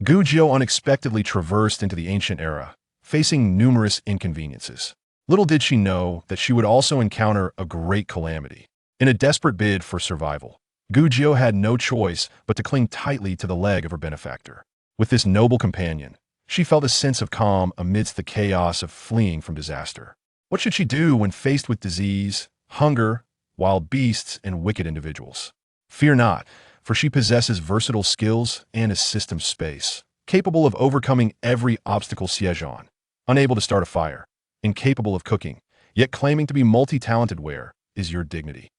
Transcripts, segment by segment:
Gu Jiu unexpectedly traversed into the ancient era, facing numerous inconveniences. Little did she know that she would also encounter a great calamity. In a desperate bid for survival, Gu Jiu had no choice but to cling tightly to the leg of her benefactor. With this noble companion, she felt a sense of calm amidst the chaos of fleeing from disaster. What should she do when faced with disease, hunger, wild beasts, and wicked individuals? Fear not, for she possesses versatile skills and a system space, capable of overcoming every obstacle. Xie Zhan, unable to start a fire, incapable of cooking, yet claiming to be multi-talented. Where is your dignity?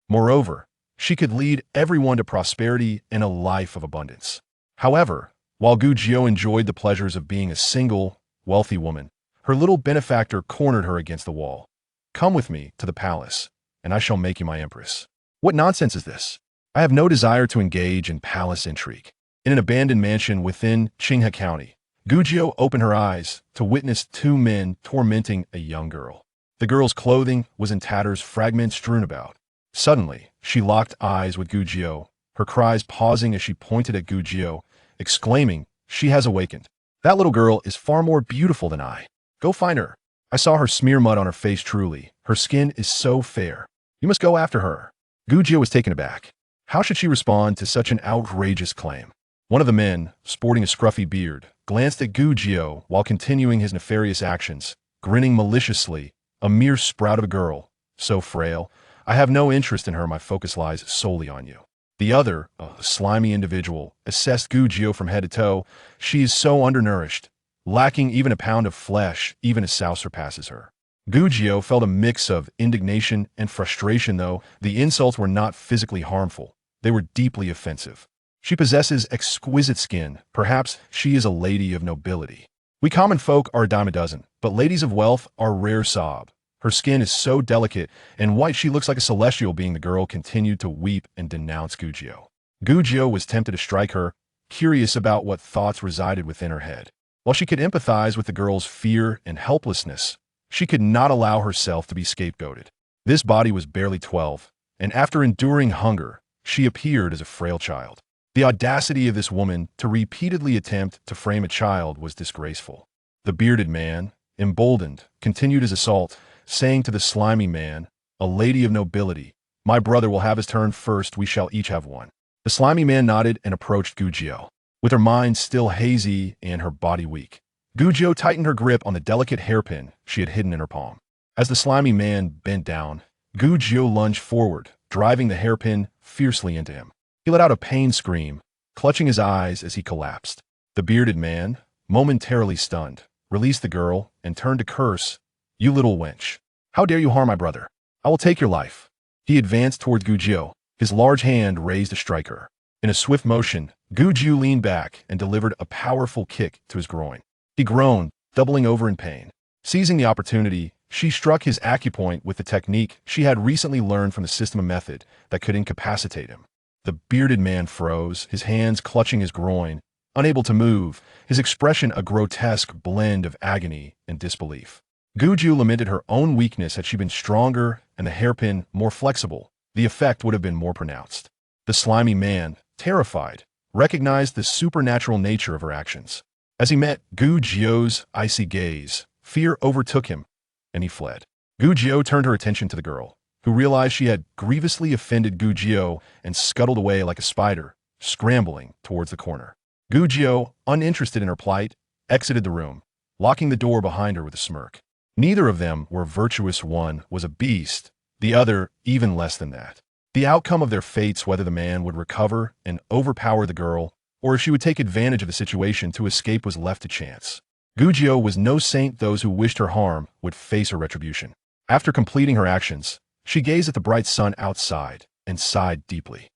Moreover, she could lead everyone to prosperity and a life of abundance. However, while Gu Jiu enjoyed the pleasures of being a single, wealthy woman, her little benefactor cornered her against the wall. Come with me to the palace, and I shall make you my empress. What nonsense is this? I have no desire to engage in palace intrigue. In an abandoned mansion within Qinghe County, Gu Jiu opened her eyes to witness two men tormenting a young girl. The girl's clothing was in tatters, fragments strewn about. Suddenly, she locked eyes with Gu Jiu, her cries pausing as she pointed at Gu Jiu, exclaiming, "She has awakened. That little girl is far more beautiful than I. Go find her. I saw her smear mud on her face. Truly, her skin is so fair. You must go after her." Gu Jiu was taken aback. How should she respond to such an outrageous claim? One of the men, sporting a scruffy beard, glanced at Gu Jiu while continuing his nefarious actions, grinning maliciously. "A mere sprout of a girl, so frail. I have no interest in her. My focus lies solely on you." The other, a slimy individual, assessed Gu Jiu from head to toe. "She is so undernourished, lacking even a pound of flesh. Even a sow surpasses her." Gu Jiu felt a mix of indignation and frustration. Though the insults were not physically harmful, they were deeply offensive. She possesses exquisite skin. Perhaps she is a lady of nobility. We common folk are a dime a dozen, but ladies of wealth are rare. Sob. Her skin is so delicate and white she looks like a celestial being. The girl continued to weep and denounce Gu Jiu. Gu Jiu was tempted to strike her, curious about what thoughts resided within her head. While she could empathize with the girl's fear and helplessness, she could not allow herself to be scapegoated. This body was barely 12, and after enduring hunger, she appeared as a frail child. The audacity of this woman to repeatedly attempt to frame a child was disgraceful. The bearded man, emboldened, continued his assault, saying to the slimy man, "A lady of nobility. My brother will have his turn first. We shall each have one." The slimy man nodded and approached Gu Jiu. With her mind still hazy and her body weak, Gu Jiu tightened her grip on the delicate hairpin she had hidden in her palm. As the slimy man bent down, Gu Jiu lunged forward, driving the hairpin fiercely into him. He let out a pained scream, clutching his eyes as he collapsed. The bearded man, momentarily stunned, released the girl and turned to curse, "You little wench. How dare you harm my brother? I will take your life." He advanced towards Gu Jiu, his large hand raised to strike her. In a swift motion, Gu Jiu leaned back and delivered a powerful kick to his groin. He groaned, doubling over in pain. Seizing the opportunity, she struck his acupoint with the technique she had recently learned from the system, a method that could incapacitate him. The bearded man froze, his hands clutching his groin, unable to move, his expression a grotesque blend of agony and disbelief. Gu Jiu lamented her own weakness. Had she been stronger and the hairpin more flexible, the effect would have been more pronounced. The slimy man, terrified, recognized the supernatural nature of her actions. As he met Gu Jiu's icy gaze, fear overtook him, and he fled. Gu Jiu turned her attention to the girl, who realized she had grievously offended Gu Jiu and scuttled away like a spider, scrambling towards the corner. Gu Jiu, uninterested in her plight, exited the room, locking the door behind her with a smirk. Neither of them were virtuous. One was a beast, the other even less than that. The outcome of their fates, whether the man would recover and overpower the girl, or if she would take advantage of the situation to escape, was left to chance. Gu Jiu was no saint. Those who wished her harm would face her retribution. After completing her actions, she gazed at the bright sun outside and sighed deeply.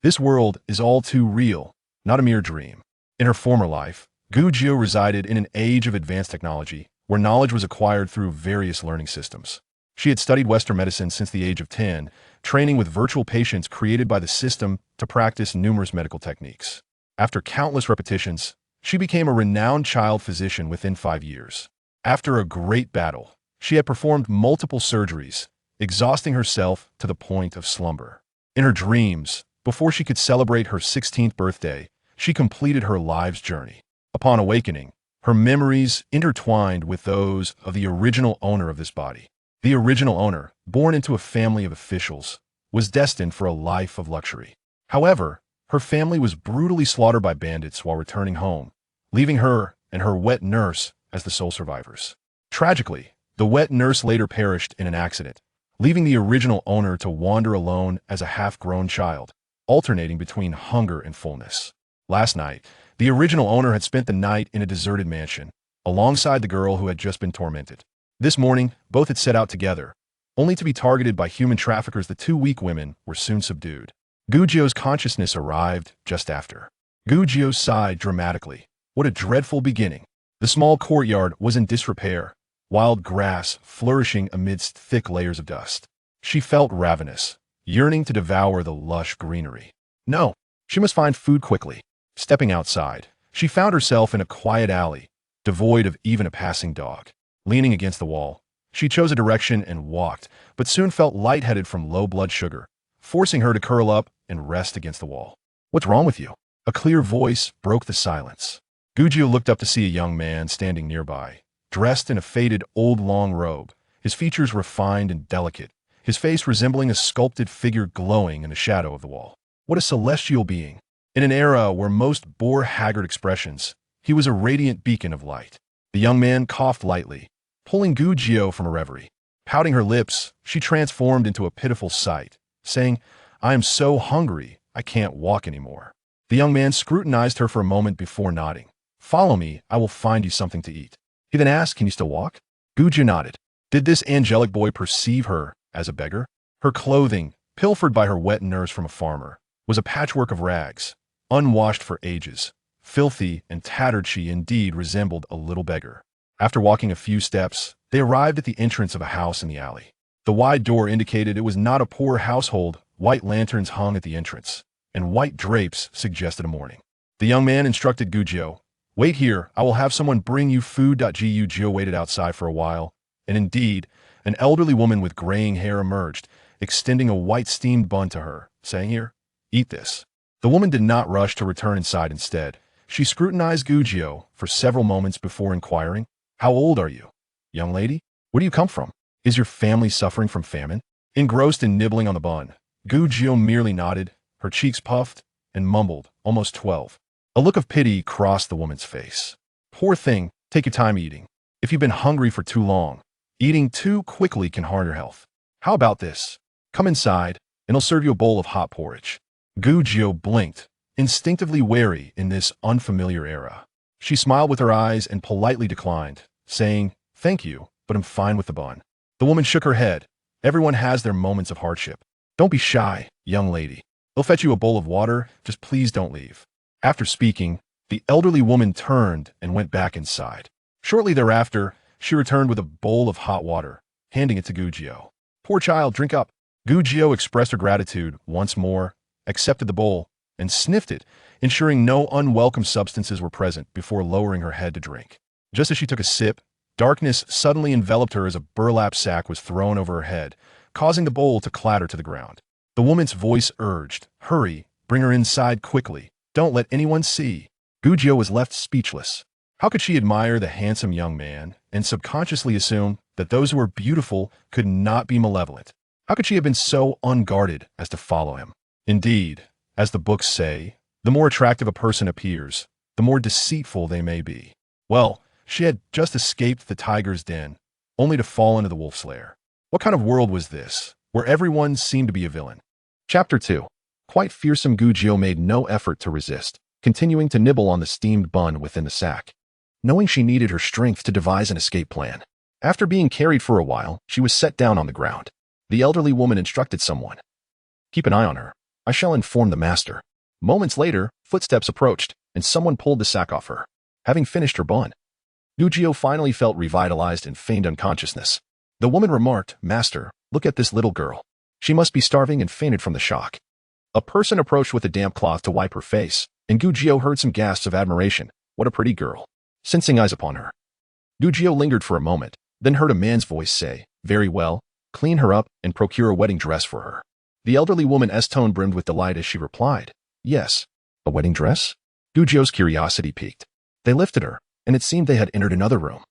This world is all too real, not a mere dream. In her former life, Gu Jiu resided in an age of advanced technology, where knowledge was acquired through various learning systems. She had studied Western medicine since the age of 10, training with virtual patients created by the system to practice numerous medical techniques. After countless repetitions, she became a renowned child physician within 5 years. After a great battle, she had performed multiple surgeries, exhausting herself to the point of slumber. In her dreams, before she could celebrate her 16th birthday, she completed her life's journey. Upon awakening, her memories intertwined with those of the original owner of this body. The original owner, born into a family of officials, was destined for a life of luxury. However, her family was brutally slaughtered by bandits while returning home, leaving her and her wet nurse as the sole survivors. Tragically, the wet nurse later perished in an accident, leaving the original owner to wander alone as a half-grown child, alternating between hunger and fullness. Last night, the original owner had spent the night in a deserted mansion, alongside the girl who had just been tormented. This morning, both had set out together, only to be targeted by human traffickers. The two weak women were soon subdued. Gujio's consciousness arrived just after. Gujio sighed dramatically. What a dreadful beginning. The small courtyard was in disrepair, wild grass flourishing amidst thick layers of dust. She felt ravenous, yearning to devour the lush greenery. No, she must find food quickly. Stepping outside, she found herself in a quiet alley, devoid of even a passing dog. Leaning against the wall, she chose a direction and walked, but soon felt lightheaded from low blood sugar, forcing her to curl up and rest against the wall. What's wrong with you? A clear voice broke the silence. Gujio looked up to see a young man standing nearby, dressed in a faded old long robe, his features refined and delicate, his face resembling a sculpted figure glowing in the shadow of the wall. What a celestial being! In an era where most bore haggard expressions, he was a radiant beacon of light. The young man coughed lightly, pulling Gujio from a reverie. Pouting her lips, she transformed into a pitiful sight, saying, "I am so hungry, I can't walk anymore." The young man scrutinized her for a moment before nodding. "Follow me, I will find you something to eat." He then asked, "Can you still walk?" Gujio nodded. Did this angelic boy perceive her as a beggar? Her clothing, pilfered by her wet nurse from a farmer, was a patchwork of rags, unwashed for ages. Filthy and tattered, she indeed resembled a little beggar. After walking a few steps, they arrived at the entrance of a house in the alley. The wide door indicated it was not a poor household. White lanterns hung at the entrance, and white drapes suggested a mourning. The young man instructed Gujio, "Wait here, I will have someone bring you food." Gujio waited outside for a while, and indeed, an elderly woman with graying hair emerged, extending a white steamed bun to her, saying, "Here, eat this." The woman did not rush to return inside. Instead, she scrutinized Gujio for several moments before inquiring, "How old are you, young lady? Where do you come from? Is your family suffering from famine?" Engrossed in nibbling on the bun, Gujio merely nodded, her cheeks puffed, and mumbled, "Almost 12. A look of pity crossed the woman's face. "Poor thing, take your time eating. If you've been hungry for too long, eating too quickly can harm your health. How about this? Come inside, and I'll serve you a bowl of hot porridge." Gujio blinked, instinctively wary in this unfamiliar era. She smiled with her eyes and politely declined, saying, "Thank you, but I'm fine with the bun." The woman shook her head. "Everyone has their moments of hardship. Don't be shy, young lady. I'll fetch you a bowl of water, just please don't leave." After speaking, the elderly woman turned and went back inside. Shortly thereafter, she returned with a bowl of hot water, handing it to Gujio. "Poor child, drink up." Gujio expressed her gratitude once more, accepted the bowl, and sniffed it, ensuring no unwelcome substances were present before lowering her head to drink. Just as she took a sip, darkness suddenly enveloped her as a burlap sack was thrown over her head, causing the bowl to clatter to the ground. The woman's voice urged, "Hurry, bring her inside quickly. Don't let anyone see." Gujio was left speechless. How could she admire the handsome young man and subconsciously assume that those who were beautiful could not be malevolent? How could she have been so unguarded as to follow him? Indeed, as the books say, the more attractive a person appears, the more deceitful they may be. Well, she had just escaped the tiger's den, only to fall into the wolf's lair. What kind of world was this, where everyone seemed to be a villain? Chapter 2. Quite fearsome, Gujio made no effort to resist, continuing to nibble on the steamed bun within the sack, knowing she needed her strength to devise an escape plan. After being carried for a while, she was set down on the ground. The elderly woman instructed someone, "Keep an eye on her. I shall inform the master." Moments later, footsteps approached, and someone pulled the sack off her. Having finished her bun, Gujio finally felt revitalized and feigned unconsciousness. The woman remarked, "Master, look at this little girl. She must be starving and fainted from the shock." A person approached with a damp cloth to wipe her face, and Gujio heard some gasps of admiration. What a pretty girl. Sensing eyes upon her, Gujio lingered for a moment, then heard a man's voice say, "Very well, clean her up and procure a wedding dress for her." The elderly woman's tone brimmed with delight as she replied, "Yes, a wedding dress? Gujio's curiosity piqued. They lifted her, and it seemed they had entered another room.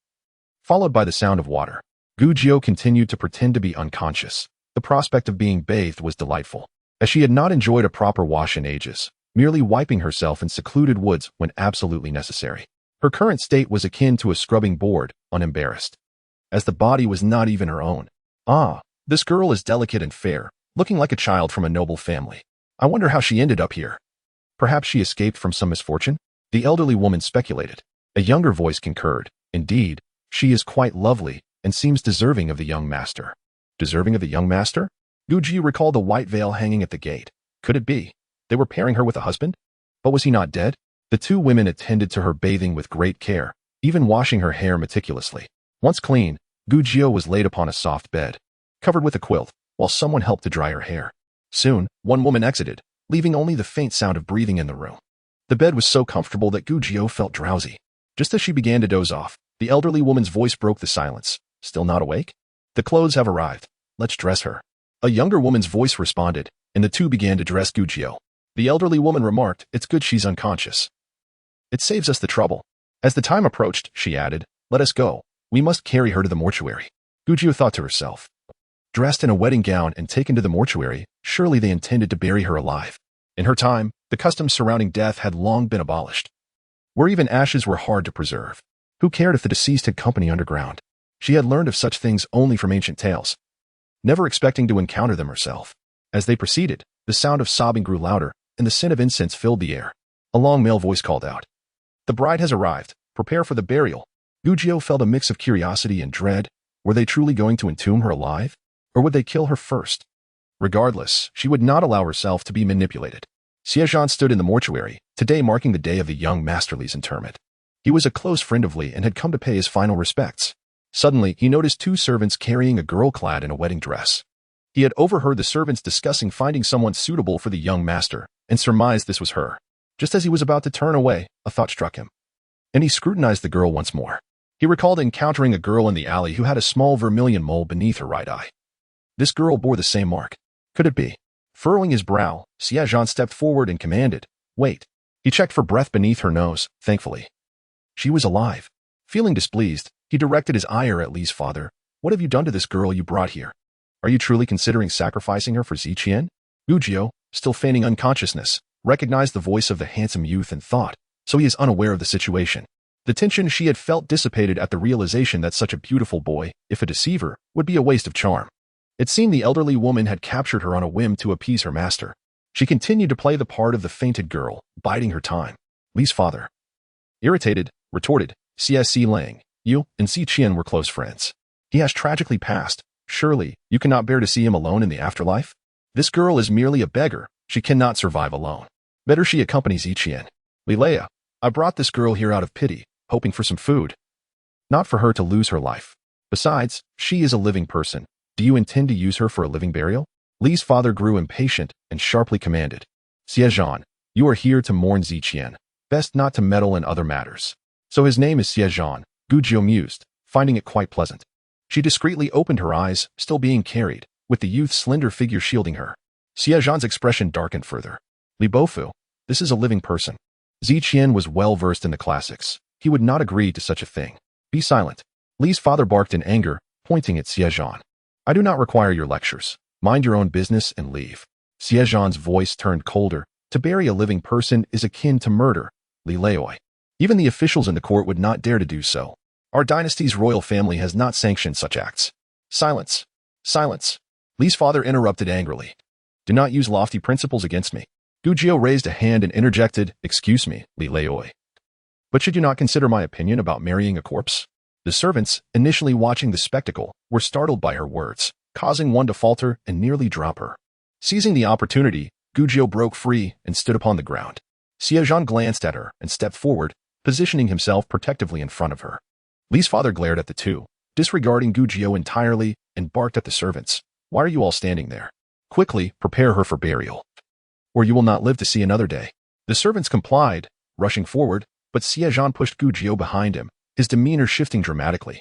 Followed by the sound of water, Gujio continued to pretend to be unconscious. The prospect of being bathed was delightful, as she had not enjoyed a proper wash in ages, merely wiping herself in secluded woods when absolutely necessary. Her current state was akin to a scrubbing board, unembarrassed, as the body was not even her own. Ah, this girl is delicate and fair, looking like a child from a noble family. I wonder how she ended up here. Perhaps she escaped from some misfortune? The elderly woman speculated. A younger voice concurred. Indeed, she is quite lovely and seems deserving of the young master. Deserving of the young master? Guji recalled the white veil hanging at the gate. Could it be? They were pairing her with a husband? But was he not dead? The two women attended to her bathing with great care, even washing her hair meticulously. Once clean, Gujio was laid upon a soft bed, covered with a quilt, while someone helped to dry her hair. Soon, one woman exited, leaving only the faint sound of breathing in the room. The bed was so comfortable that Gujio felt drowsy. Just as she began to doze off, the elderly woman's voice broke the silence. Still not awake? The clothes have arrived. Let's dress her. A younger woman's voice responded, and the two began to dress Gujio. The elderly woman remarked, "It's good she's unconscious. It saves us the trouble." As the time approached, she added, "Let us go. We must carry her to the mortuary." Gujio thought to herself. Dressed in a wedding gown and taken to the mortuary, surely they intended to bury her alive. In her time, the customs surrounding death had long been abolished, where even ashes were hard to preserve. Who cared if the deceased had company underground? She had learned of such things only from ancient tales, never expecting to encounter them herself. As they proceeded, the sound of sobbing grew louder, and the scent of incense filled the air. A long male voice called out, "The bride has arrived. Prepare for the burial." Gujio felt a mix of curiosity and dread. Were they truly going to entomb her alive? Or would they kill her first? Regardless, she would not allow herself to be manipulated. Xie Zhan stood in the mortuary, today marking the day of the young Master Li's interment. He was a close friend of Li and had come to pay his final respects. Suddenly, he noticed two servants carrying a girl clad in a wedding dress. He had overheard the servants discussing finding someone suitable for the young master, and surmised this was her. Just as he was about to turn away, a thought struck him, and he scrutinized the girl once more. He recalled encountering a girl in the alley who had a small vermilion mole beneath her right eye. This girl bore the same mark. Could it be? Furrowing his brow, Xie Zhan stepped forward and commanded, "Wait." He checked for breath beneath her nose, thankfully. She was alive. Feeling displeased, he directed his ire at Li's father. "What have you done to this girl you brought here? Are you truly considering sacrificing her for Xie Zhan?" Gujio, still feigning unconsciousness, recognized the voice of the handsome youth and thought, so he is unaware of the situation. The tension she had felt dissipated at the realization that such a beautiful boy, if a deceiver, would be a waste of charm. It seemed the elderly woman had captured her on a whim to appease her master. She continued to play the part of the fainted girl, biding her time. Li's father, irritated, retorted, "CSC Lang, you and Xie Zhan were close friends. He has tragically passed. Surely, you cannot bear to see him alone in the afterlife? This girl is merely a beggar. She cannot survive alone. Better she accompanies Xie Zhan. Lilea, I brought this girl here out of pity, hoping for some food. Not for her to lose her life. Besides, she is a living person. Do you intend to use her for a living burial?" Li's father grew impatient and sharply commanded, "Xie Zhan, you are here to mourn Xie Zhan. Best not to meddle in other matters." So his name is Xie Zhan, Gujio mused, finding it quite pleasant. She discreetly opened her eyes, still being carried, with the youth's slender figure shielding her. Xie Zhan's expression darkened further. "Li Bofu, this is a living person." Xie Zhan was well versed in the classics. He would not agree to such a thing. "Be silent." Li's father barked in anger, pointing at Xie Zhan. "I do not require your lectures. Mind your own business and leave." Xie Zhan's voice turned colder. To bury a living person is akin to murder, Li Leoi. Even the officials in the court would not dare to do so. Our dynasty's royal family has not sanctioned such acts. Silence. Silence. Li's father interrupted angrily. "Do not use lofty principles against me." Gujio raised a hand and interjected, "Excuse me, Li Leoi. But should you not consider my opinion about marrying a corpse?" The servants, initially watching the spectacle, were startled by her words, causing one to falter and nearly drop her. Seizing the opportunity, Gujio broke free and stood upon the ground. Xie Zhan glanced at her and stepped forward, positioning himself protectively in front of her. Li's father glared at the two, disregarding Gujio entirely, and barked at the servants. "Why are you all standing there? Quickly, prepare her for burial, or you will not live to see another day." The servants complied, rushing forward, but Xie Zhan pushed Gujio behind him, his demeanor shifting dramatically,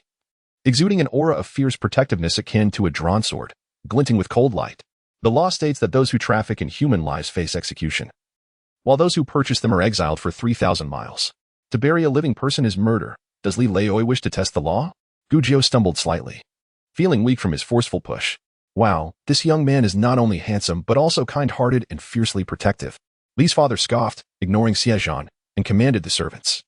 exuding an aura of fierce protectiveness akin to a drawn sword, glinting with cold light. The law states that those who traffic in human lives face execution. while those who purchase them are exiled for 3,000 miles. To bury a living person is murder. Does Li Leoi wish to test the law? Gu Jiao stumbled slightly, feeling weak from his forceful push. Wow, this young man is not only handsome but also kind-hearted and fiercely protective. Li's father scoffed, ignoring Xie Zhan, and commanded the servants.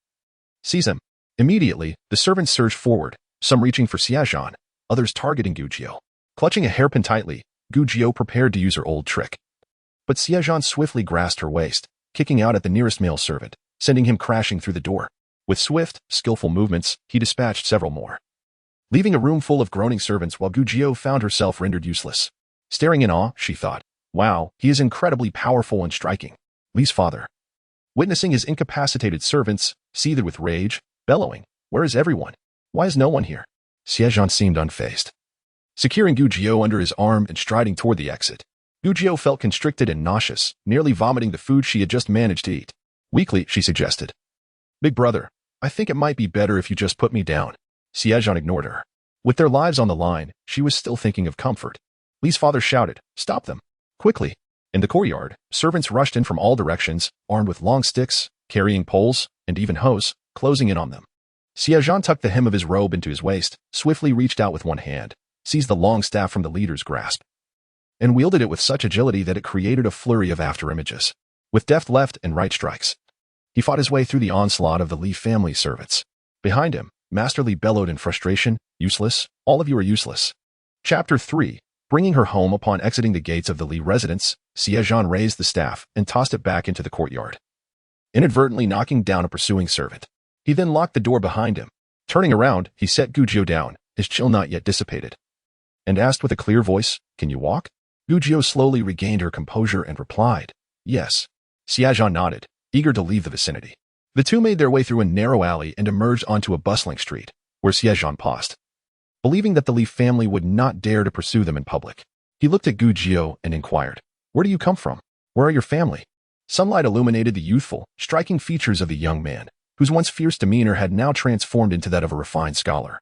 Seize him. Immediately, the servants surged forward, some reaching for Xie Zhan, others targeting Gu Jiao. Clutching a hairpin tightly, Gu Jiao prepared to use her old trick. But Xie Zhan swiftly grasped her waist, kicking out at the nearest male servant, sending him crashing through the door. With swift, skillful movements, he dispatched several more, leaving a room full of groaning servants while Gu Jiao found herself rendered useless. Staring in awe, she thought, wow, he is incredibly powerful and striking. Li's father, witnessing his incapacitated servants, seethed with rage, bellowing, where is everyone? Why is no one here? Xie Zhan seemed unfazed. Securing Gu Jiao under his arm and striding toward the exit, Gu Jiao felt constricted and nauseous, nearly vomiting the food she had just managed to eat. Weakly, she suggested, Big brother, I think it might be better if you just put me down. Xie Zhan ignored her. With their lives on the line, she was still thinking of comfort. Li's father shouted, stop them. Quickly. In the courtyard, servants rushed in from all directions, armed with long sticks, carrying poles, and even hoes, closing in on them. Xie Zhan tucked the hem of his robe into his waist, swiftly reached out with one hand, seized the long staff from the leader's grasp, and wielded it with such agility that it created a flurry of afterimages. With deft left and right strikes, he fought his way through the onslaught of the Li family servants. Behind him, Master Li bellowed in frustration, useless, all of you are useless. Chapter 3. Bringing her home upon exiting the gates of the Li residence, Xie Zhan raised the staff and tossed it back into the courtyard, inadvertently knocking down a pursuing servant. He then locked the door behind him. Turning around, he set Gu Jiao down, his chill not yet dissipated, and asked with a clear voice, can you walk? Gu Jiao slowly regained her composure and replied, yes. Xie Zhan nodded, eager to leave the vicinity. The two made their way through a narrow alley and emerged onto a bustling street, where Xie Zhan paused, believing that the Li family would not dare to pursue them in public. He looked at Gu Jiao and inquired, where do you come from? Where are your family? Sunlight illuminated the youthful, striking features of the young man, whose once fierce demeanor had now transformed into that of a refined scholar.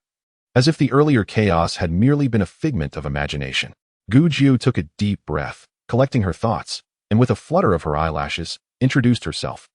As if the earlier chaos had merely been a figment of imagination, Gu Jiao took a deep breath, collecting her thoughts, and with a flutter of her eyelashes, introduced herself.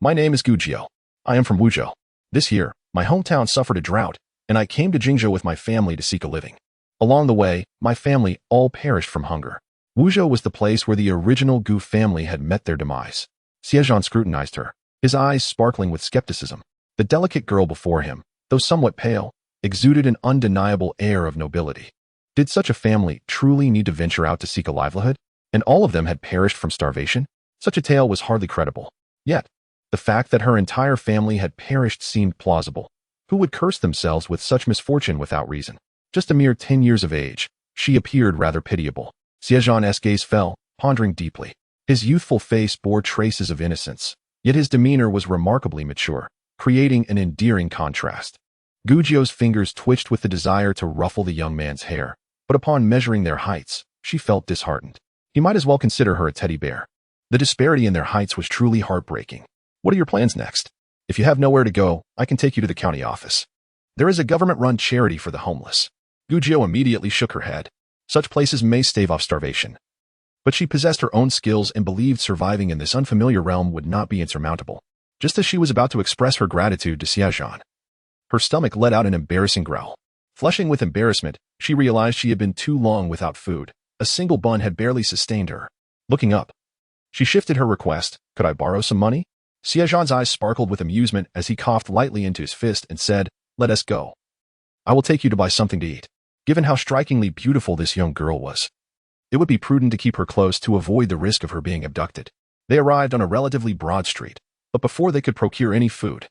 My name is Gu Jiao. I am from Wuzhou. This year, my hometown suffered a drought, and I came to Jingzhou with my family to seek a living. Along the way, my family all perished from hunger. Wuzhou was the place where the original Gu family had met their demise. Xie Zhan scrutinized her, his eyes sparkling with skepticism. The delicate girl before him, though somewhat pale, exuded an undeniable air of nobility. Did such a family truly need to venture out to seek a livelihood? And all of them had perished from starvation? Such a tale was hardly credible. Yet, the fact that her entire family had perished seemed plausible. Who would curse themselves with such misfortune without reason? Just a mere 10 years of age, she appeared rather pitiable. Xie Zhan's gaze fell, pondering deeply. His youthful face bore traces of innocence, yet his demeanor was remarkably mature, creating an endearing contrast. Gu Jiao's fingers twitched with the desire to ruffle the young man's hair, but upon measuring their heights, she felt disheartened. He might as well consider her a teddy bear. The disparity in their heights was truly heartbreaking. What are your plans next? If you have nowhere to go, I can take you to the county office. There is a government-run charity for the homeless. Gu Jiao immediately shook her head. Such places may stave off starvation. But she possessed her own skills and believed surviving in this unfamiliar realm would not be insurmountable. Just as she was about to express her gratitude to Xie Zhan, her stomach let out an embarrassing growl. Flushing with embarrassment, she realized she had been too long without food. A single bun had barely sustained her. Looking up, she shifted her request, could I borrow some money? Xie Zhan's eyes sparkled with amusement as he coughed lightly into his fist and said, let us go. I will take you to buy something to eat. Given how strikingly beautiful this young girl was, it would be prudent to keep her close to avoid the risk of her being abducted. They arrived on a relatively broad street, but before they could procure any food,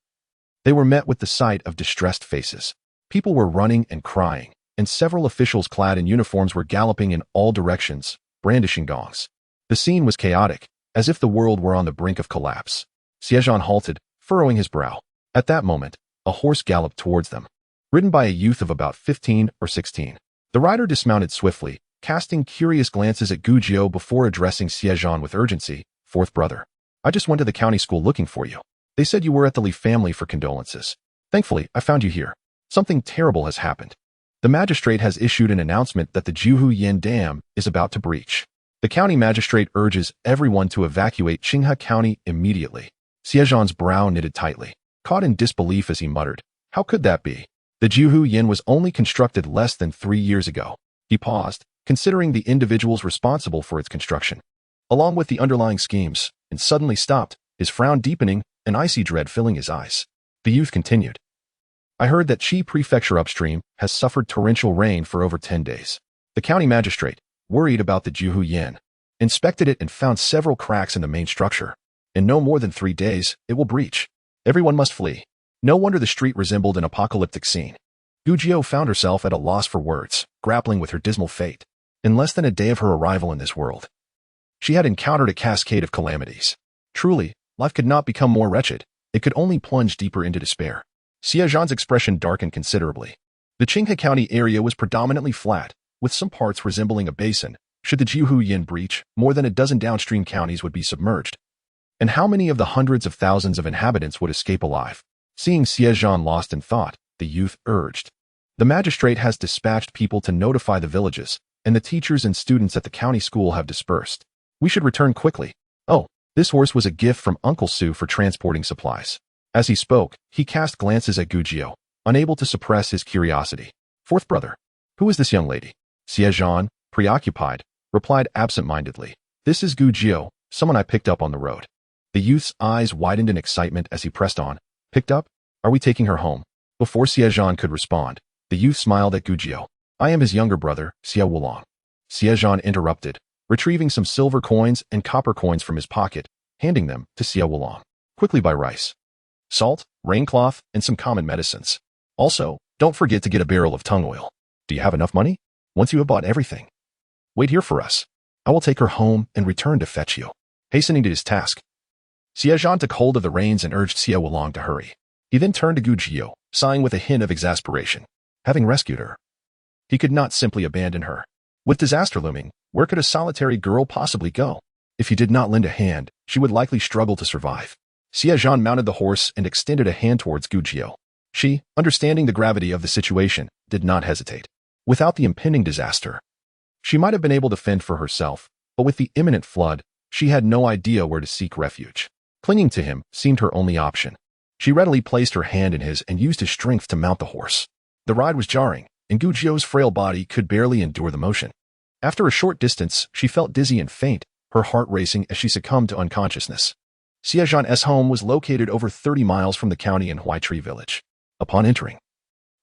they were met with the sight of distressed faces. People were running and crying, and several officials clad in uniforms were galloping in all directions, brandishing gongs. The scene was chaotic, as if the world were on the brink of collapse. Xie Zhan halted, furrowing his brow. At that moment, a horse galloped towards them, ridden by a youth of about 15 or 16. The rider dismounted swiftly, casting curious glances at Gu Jiao before addressing Xie Zhan with urgency. Fourth brother, I just went to the county school looking for you. They said you were at the Li family for condolences. Thankfully, I found you here. Something terrible has happened. The magistrate has issued an announcement that the Juhu Yin Dam is about to breach. The county magistrate urges everyone to evacuate Qinghe County immediately. Xie Zhan's brow knitted tightly, caught in disbelief as he muttered, "How could that be? The Jiuhu Yin was only constructed less than 3 years ago." He paused, considering the individuals responsible for its construction, along with the underlying schemes, and suddenly stopped, his frown deepening, an icy dread filling his eyes. The youth continued. "I heard that Qi Prefecture upstream has suffered torrential rain for over 10 days. The county magistrate, worried about the Jiuhu Yin, inspected it and found several cracks in the main structure. In no more than 3 days, it will breach. Everyone must flee." No wonder the street resembled an apocalyptic scene. Gujiao found herself at a loss for words, grappling with her dismal fate. In less than a day of her arrival in this world, she had encountered a cascade of calamities. Truly, life could not become more wretched. It could only plunge deeper into despair. Xie Zhan's expression darkened considerably. The Qinghe County area was predominantly flat, with some parts resembling a basin. Should the Jiuhu Yin breach, more than a dozen downstream counties would be submerged. And how many of the hundreds of thousands of inhabitants would escape alive? Seeing Xie Zhan lost in thought, the youth urged. "The magistrate has dispatched people to notify the villages, and the teachers and students at the county school have dispersed. We should return quickly. Oh, this horse was a gift from Uncle Su for transporting supplies." As he spoke, he cast glances at Gujiao, unable to suppress his curiosity. "Fourth brother, who is this young lady?" Xie Zhan, preoccupied, replied absent-mindedly. "This is Gujiao, someone I picked up on the road." The youth's eyes widened in excitement as he pressed on. "Picked up? Are we taking her home?" Before Xie Zhan could respond, the youth smiled at Gujiao. "I am his younger brother, Xie Wulong." Xie Zhan interrupted, retrieving some silver coins and copper coins from his pocket, handing them to Xie Wulong. "Quickly buy rice, salt, raincloth, and some common medicines. Also, don't forget to get a barrel of tung oil. Do you have enough money? Once you have bought everything, wait here for us. I will take her home and return to fetch you." Hastening to his task, Xie Zhan took hold of the reins and urged Xie Wulong to hurry. He then turned to Gujiao, sighing with a hint of exasperation. Having rescued her, he could not simply abandon her. With disaster looming, where could a solitary girl possibly go? If he did not lend a hand, she would likely struggle to survive. Xie Zhan mounted the horse and extended a hand towards Gujiao. She, understanding the gravity of the situation, did not hesitate. Without the impending disaster, she might have been able to fend for herself, but with the imminent flood, she had no idea where to seek refuge. Clinging to him seemed her only option. She readily placed her hand in his and used his strength to mount the horse. The ride was jarring, and Gujiao's frail body could barely endure the motion. After a short distance, she felt dizzy and faint, her heart racing as she succumbed to unconsciousness. Xie Zhan's home was located over 30 miles from the county in Huaitree village. Upon entering,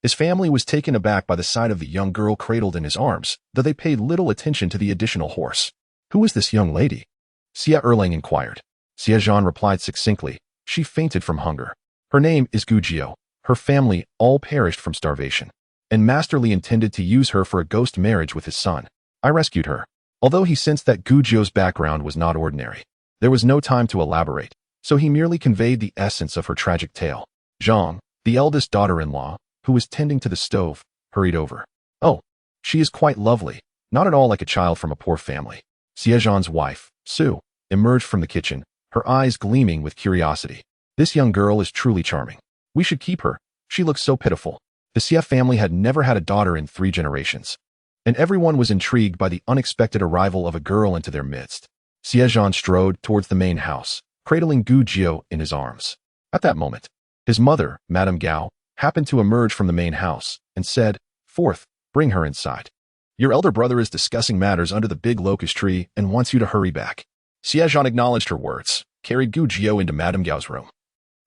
his family was taken aback by the sight of the young girl cradled in his arms, though they paid little attention to the additional horse. "Who is this young lady?" Xie Erlang inquired. Xie Zhan replied succinctly. "She fainted from hunger. Her name is Gujiao. Her family all perished from starvation, and Masterly intended to use her for a ghost marriage with his son. I rescued her." Although he sensed that Gujiao's background was not ordinary, there was no time to elaborate, so he merely conveyed the essence of her tragic tale. Zhang, the eldest daughter-in-law, who was tending to the stove, hurried over. "Oh, she is quite lovely, not at all like a child from a poor family." Xie Zhan's wife, Su, emerged from the kitchen, her eyes gleaming with curiosity. "This young girl is truly charming. We should keep her. She looks so pitiful." The Xie family had never had a daughter in 3 generations, and everyone was intrigued by the unexpected arrival of a girl into their midst. Xie Zhan strode towards the main house, cradling Gujiao in his arms. At that moment, his mother, Madame Gao, happened to emerge from the main house and said, "Fourth, bring her inside. Your elder brother is discussing matters under the big locust tree and wants you to hurry back." Xie Zhan acknowledged her words, carried Gujiao into Madame Gao's room,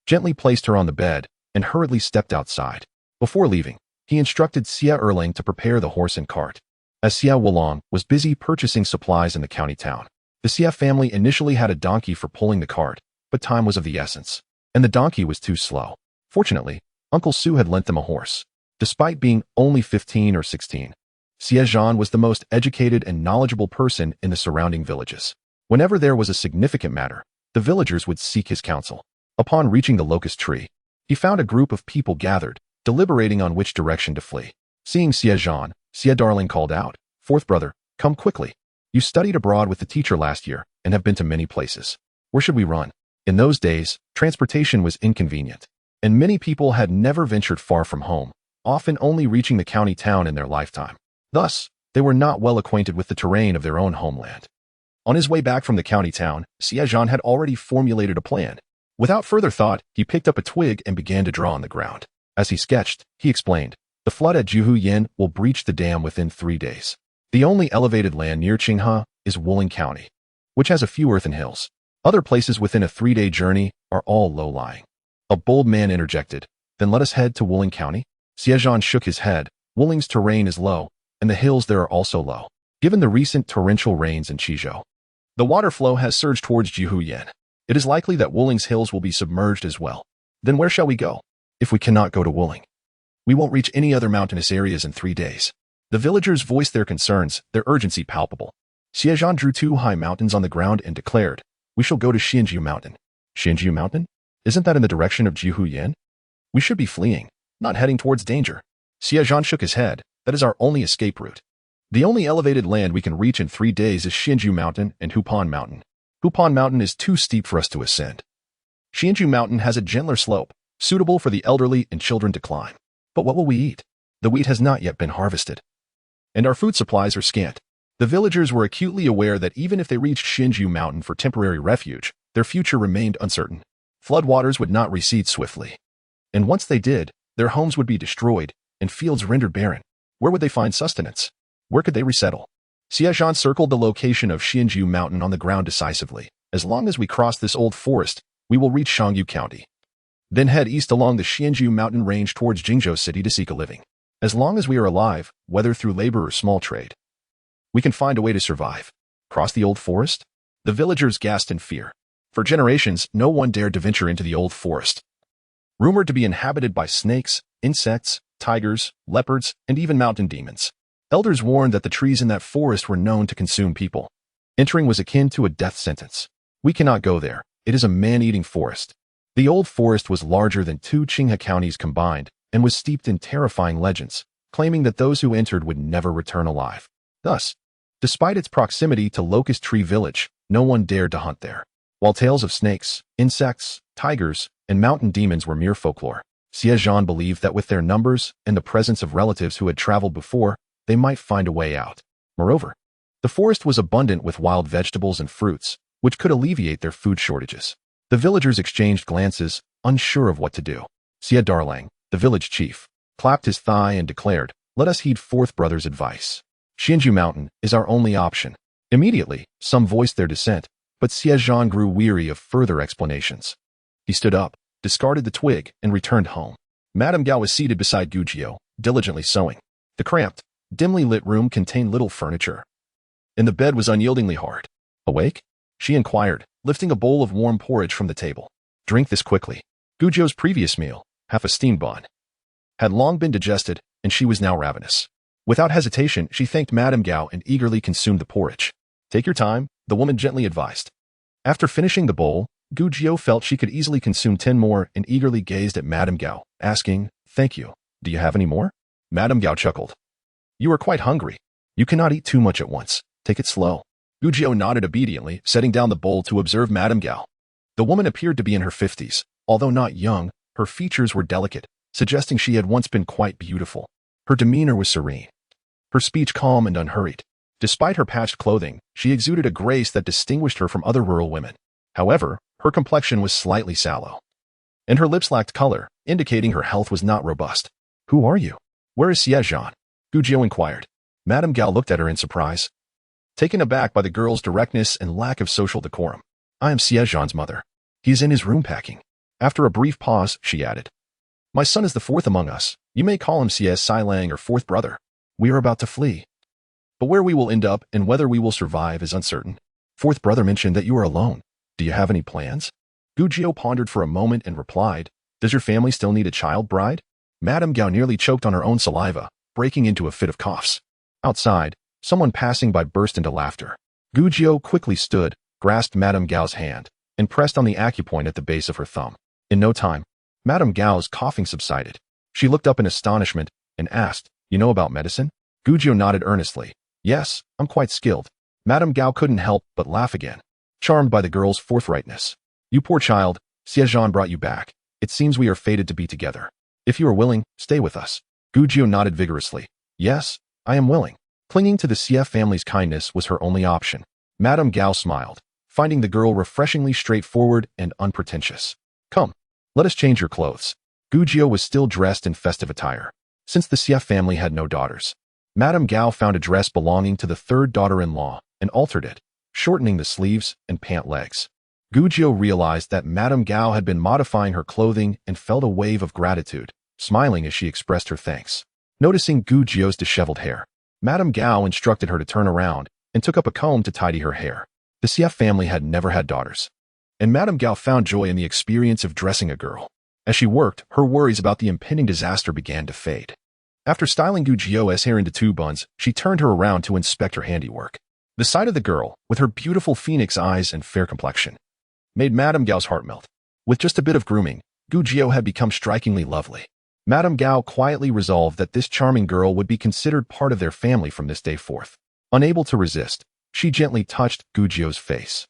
gently placed her on the bed, and hurriedly stepped outside. Before leaving, he instructed Xie Erlang to prepare the horse and cart, as Xie Wulong was busy purchasing supplies in the county town. The Xie family initially had a donkey for pulling the cart, but time was of the essence, and the donkey was too slow. Fortunately, Uncle Su had lent them a horse. Despite being only 15 or 16, Xie Zhan was the most educated and knowledgeable person in the surrounding villages. Whenever there was a significant matter, the villagers would seek his counsel. Upon reaching the locust tree, he found a group of people gathered, deliberating on which direction to flee. Seeing Xie Zhan, Xie Darling called out, "Fourth brother, come quickly. You studied abroad with the teacher last year and have been to many places. Where should we run?" In those days, transportation was inconvenient, and many people had never ventured far from home, often only reaching the county town in their lifetime. Thus, they were not well acquainted with the terrain of their own homeland. On his way back from the county town, Xie Zhan had already formulated a plan. Without further thought, he picked up a twig and began to draw on the ground. As he sketched, he explained, the flood at Juhuyan will breach the dam within 3 days. The only elevated land near Qinghe is Wuling County, which has a few earthen hills. Other places within a 3-day journey are all low-lying. A bold man interjected, then let us head to Wuling County. Xie Zhan shook his head. Wuling's terrain is low, and the hills there are also low. Given the recent torrential rains in Qizhou, the water flow has surged towards Juhuyan. It is likely that Wuling's hills will be submerged as well. Then where shall we go? If we cannot go to Wuling, we won't reach any other mountainous areas in 3 days. The villagers voiced their concerns, their urgency palpable. Xie Zhan drew 2 high mountains on the ground and declared, we shall go to Xianjiu Mountain. Xianjiu Mountain? Isn't that in the direction of Juhuyan? We should be fleeing, not heading towards danger. Xie Zhan shook his head. That is our only escape route. The only elevated land we can reach in 3 days is Xianjiu Mountain and Hupan Mountain. Hupan Mountain is too steep for us to ascend. Xianjiu Mountain has a gentler slope, suitable for the elderly and children to climb. But what will we eat? The wheat has not yet been harvested, and our food supplies are scant. The villagers were acutely aware that even if they reached Xianjiu Mountain for temporary refuge, their future remained uncertain. Floodwaters would not recede swiftly. And once they did, their homes would be destroyed and fields rendered barren. Where would they find sustenance? Where could they resettle? Xie Zhan circled the location of Xianjiu Mountain on the ground decisively. As long as we cross this old forest, we will reach Shangyu County. Then head east along the Xianjiu Mountain range towards Jingzhou City to seek a living. As long as we are alive, whether through labor or small trade, we can find a way to survive. Cross the old forest? The villagers gasped in fear. For generations, no one dared to venture into the old forest, rumored to be inhabited by snakes, insects, tigers, leopards, and even mountain demons. Elders warned that the trees in that forest were known to consume people. Entering was akin to a death sentence. We cannot go there. It is a man-eating forest. The old forest was larger than 2 Qinghe counties combined and was steeped in terrifying legends, claiming that those who entered would never return alive. Thus, despite its proximity to Locust Tree Village, no one dared to hunt there. While tales of snakes, insects, tigers, and mountain demons were mere folklore, Xie Zhan believed that with their numbers and the presence of relatives who had traveled before, they might find a way out. Moreover, the forest was abundant with wild vegetables and fruits, which could alleviate their food shortages. The villagers exchanged glances, unsure of what to do. Xie Darlang, the village chief, clapped his thigh and declared, let us heed fourth brother's advice. Xianjiu Mountain is our only option. Immediately, some voiced their dissent, but Xie Zhan grew weary of further explanations. He stood up, discarded the twig, and returned home. Madame Gao was seated beside Gujiu, diligently sewing. The cramped, dimly lit room contained little furniture, and the bed was unyieldingly hard. Awake? She inquired, lifting a bowl of warm porridge from the table. Drink this quickly. Gujiu's previous meal, half a steamed bun, had long been digested, and she was now ravenous. Without hesitation, she thanked Madame Gao and eagerly consumed the porridge. Take your time, the woman gently advised. After finishing the bowl, Gujiu felt she could easily consume 10 more and eagerly gazed at Madame Gao, asking, thank you. Do you have any more? Madame Gao chuckled. You are quite hungry. You cannot eat too much at once. Take it slow. Gujiu nodded obediently, setting down the bowl to observe Madame Gao. The woman appeared to be in her 50s. Although not young, her features were delicate, suggesting she had once been quite beautiful. Her demeanor was serene, her speech calm and unhurried. Despite her patched clothing, she exuded a grace that distinguished her from other rural women. However, her complexion was slightly sallow, and her lips lacked color, indicating her health was not robust. Who are you? Where is Xie Zhan? Gujiu inquired. Madame Gao looked at her in surprise, taken aback by the girl's directness and lack of social decorum. I am Xie Zhan's mother. He is in his room packing. After a brief pause, she added, my son is the fourth among us. You may call him Xie Sailang or fourth brother. We are about to flee, but where we will end up and whether we will survive is uncertain. Fourth brother mentioned that you are alone. Do you have any plans? Gujiu pondered for a moment and replied, does your family still need a child bride? Madame Gao nearly choked on her own saliva, breaking into a fit of coughs. Outside, someone passing by burst into laughter. Gujiu quickly stood, grasped Madame Gao's hand, and pressed on the acupoint at the base of her thumb. In no time, Madame Gao's coughing subsided. She looked up in astonishment and asked, you know about medicine? Gujiu nodded earnestly. Yes, I'm quite skilled. Madame Gao couldn't help but laugh again, charmed by the girl's forthrightness. You poor child, Xie Zhan brought you back. It seems we are fated to be together. If you are willing, stay with us. Gujiu nodded vigorously. Yes, I am willing. Clinging to the Xie family's kindness was her only option. Madame Gao smiled, finding the girl refreshingly straightforward and unpretentious. Come, let us change your clothes. Gu Jiao was still dressed in festive attire. Since the Xie family had no daughters, Madame Gao found a dress belonging to the third daughter-in-law and altered it, shortening the sleeves and pant legs. Gu Jiao realized that Madame Gao had been modifying her clothing and felt a wave of gratitude, smiling as she expressed her thanks. Noticing Gu Jiao's disheveled hair, Madame Gao instructed her to turn around and took up a comb to tidy her hair. The Xie family had never had daughters, and Madame Gao found joy in the experience of dressing a girl. As she worked, her worries about the impending disaster began to fade. After styling Gu Jiao's hair into two buns, she turned her around to inspect her handiwork. The sight of the girl, with her beautiful phoenix eyes and fair complexion, made Madame Gao's heart melt. With just a bit of grooming, Gu Jiao had become strikingly lovely. Madame Gao quietly resolved that this charming girl would be considered part of their family from this day forth. Unable to resist, she gently touched Gu Jiao's face,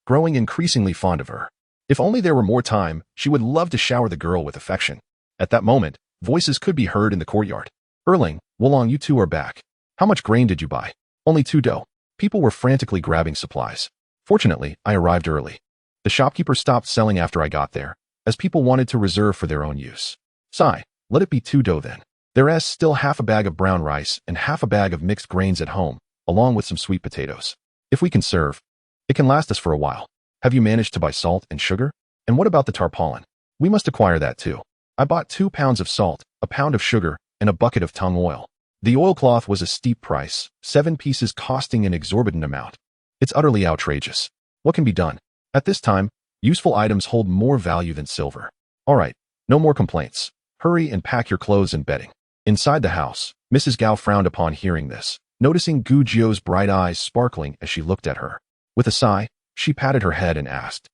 growing increasingly fond of her. If only there were more time, she would love to shower the girl with affection. At that moment, voices could be heard in the courtyard. Erling, Wolong, you two are back. How much grain did you buy? Only 2 dough. People were frantically grabbing supplies. Fortunately, I arrived early. The shopkeeper stopped selling after I got there, as people wanted to reserve for their own use. Sigh, let it be 2 dough then. There's still half a bag of brown rice and half a bag of mixed grains at home, along with some sweet potatoes. If we conserve, it can last us for a while. Have you managed to buy salt and sugar? And what about the tarpaulin? We must acquire that too. I bought 2 pounds of salt, a pound of sugar, and a bucket of tung oil. The oilcloth was a steep price, 7 pieces costing an exorbitant amount. It's utterly outrageous. What can be done? At this time, useful items hold more value than silver. All right, no more complaints. Hurry and pack your clothes and bedding. Inside the house, Mrs. Gao frowned upon hearing this, noticing Gu Jiao's bright eyes sparkling as she looked at her. With a sigh, she patted her head and asked,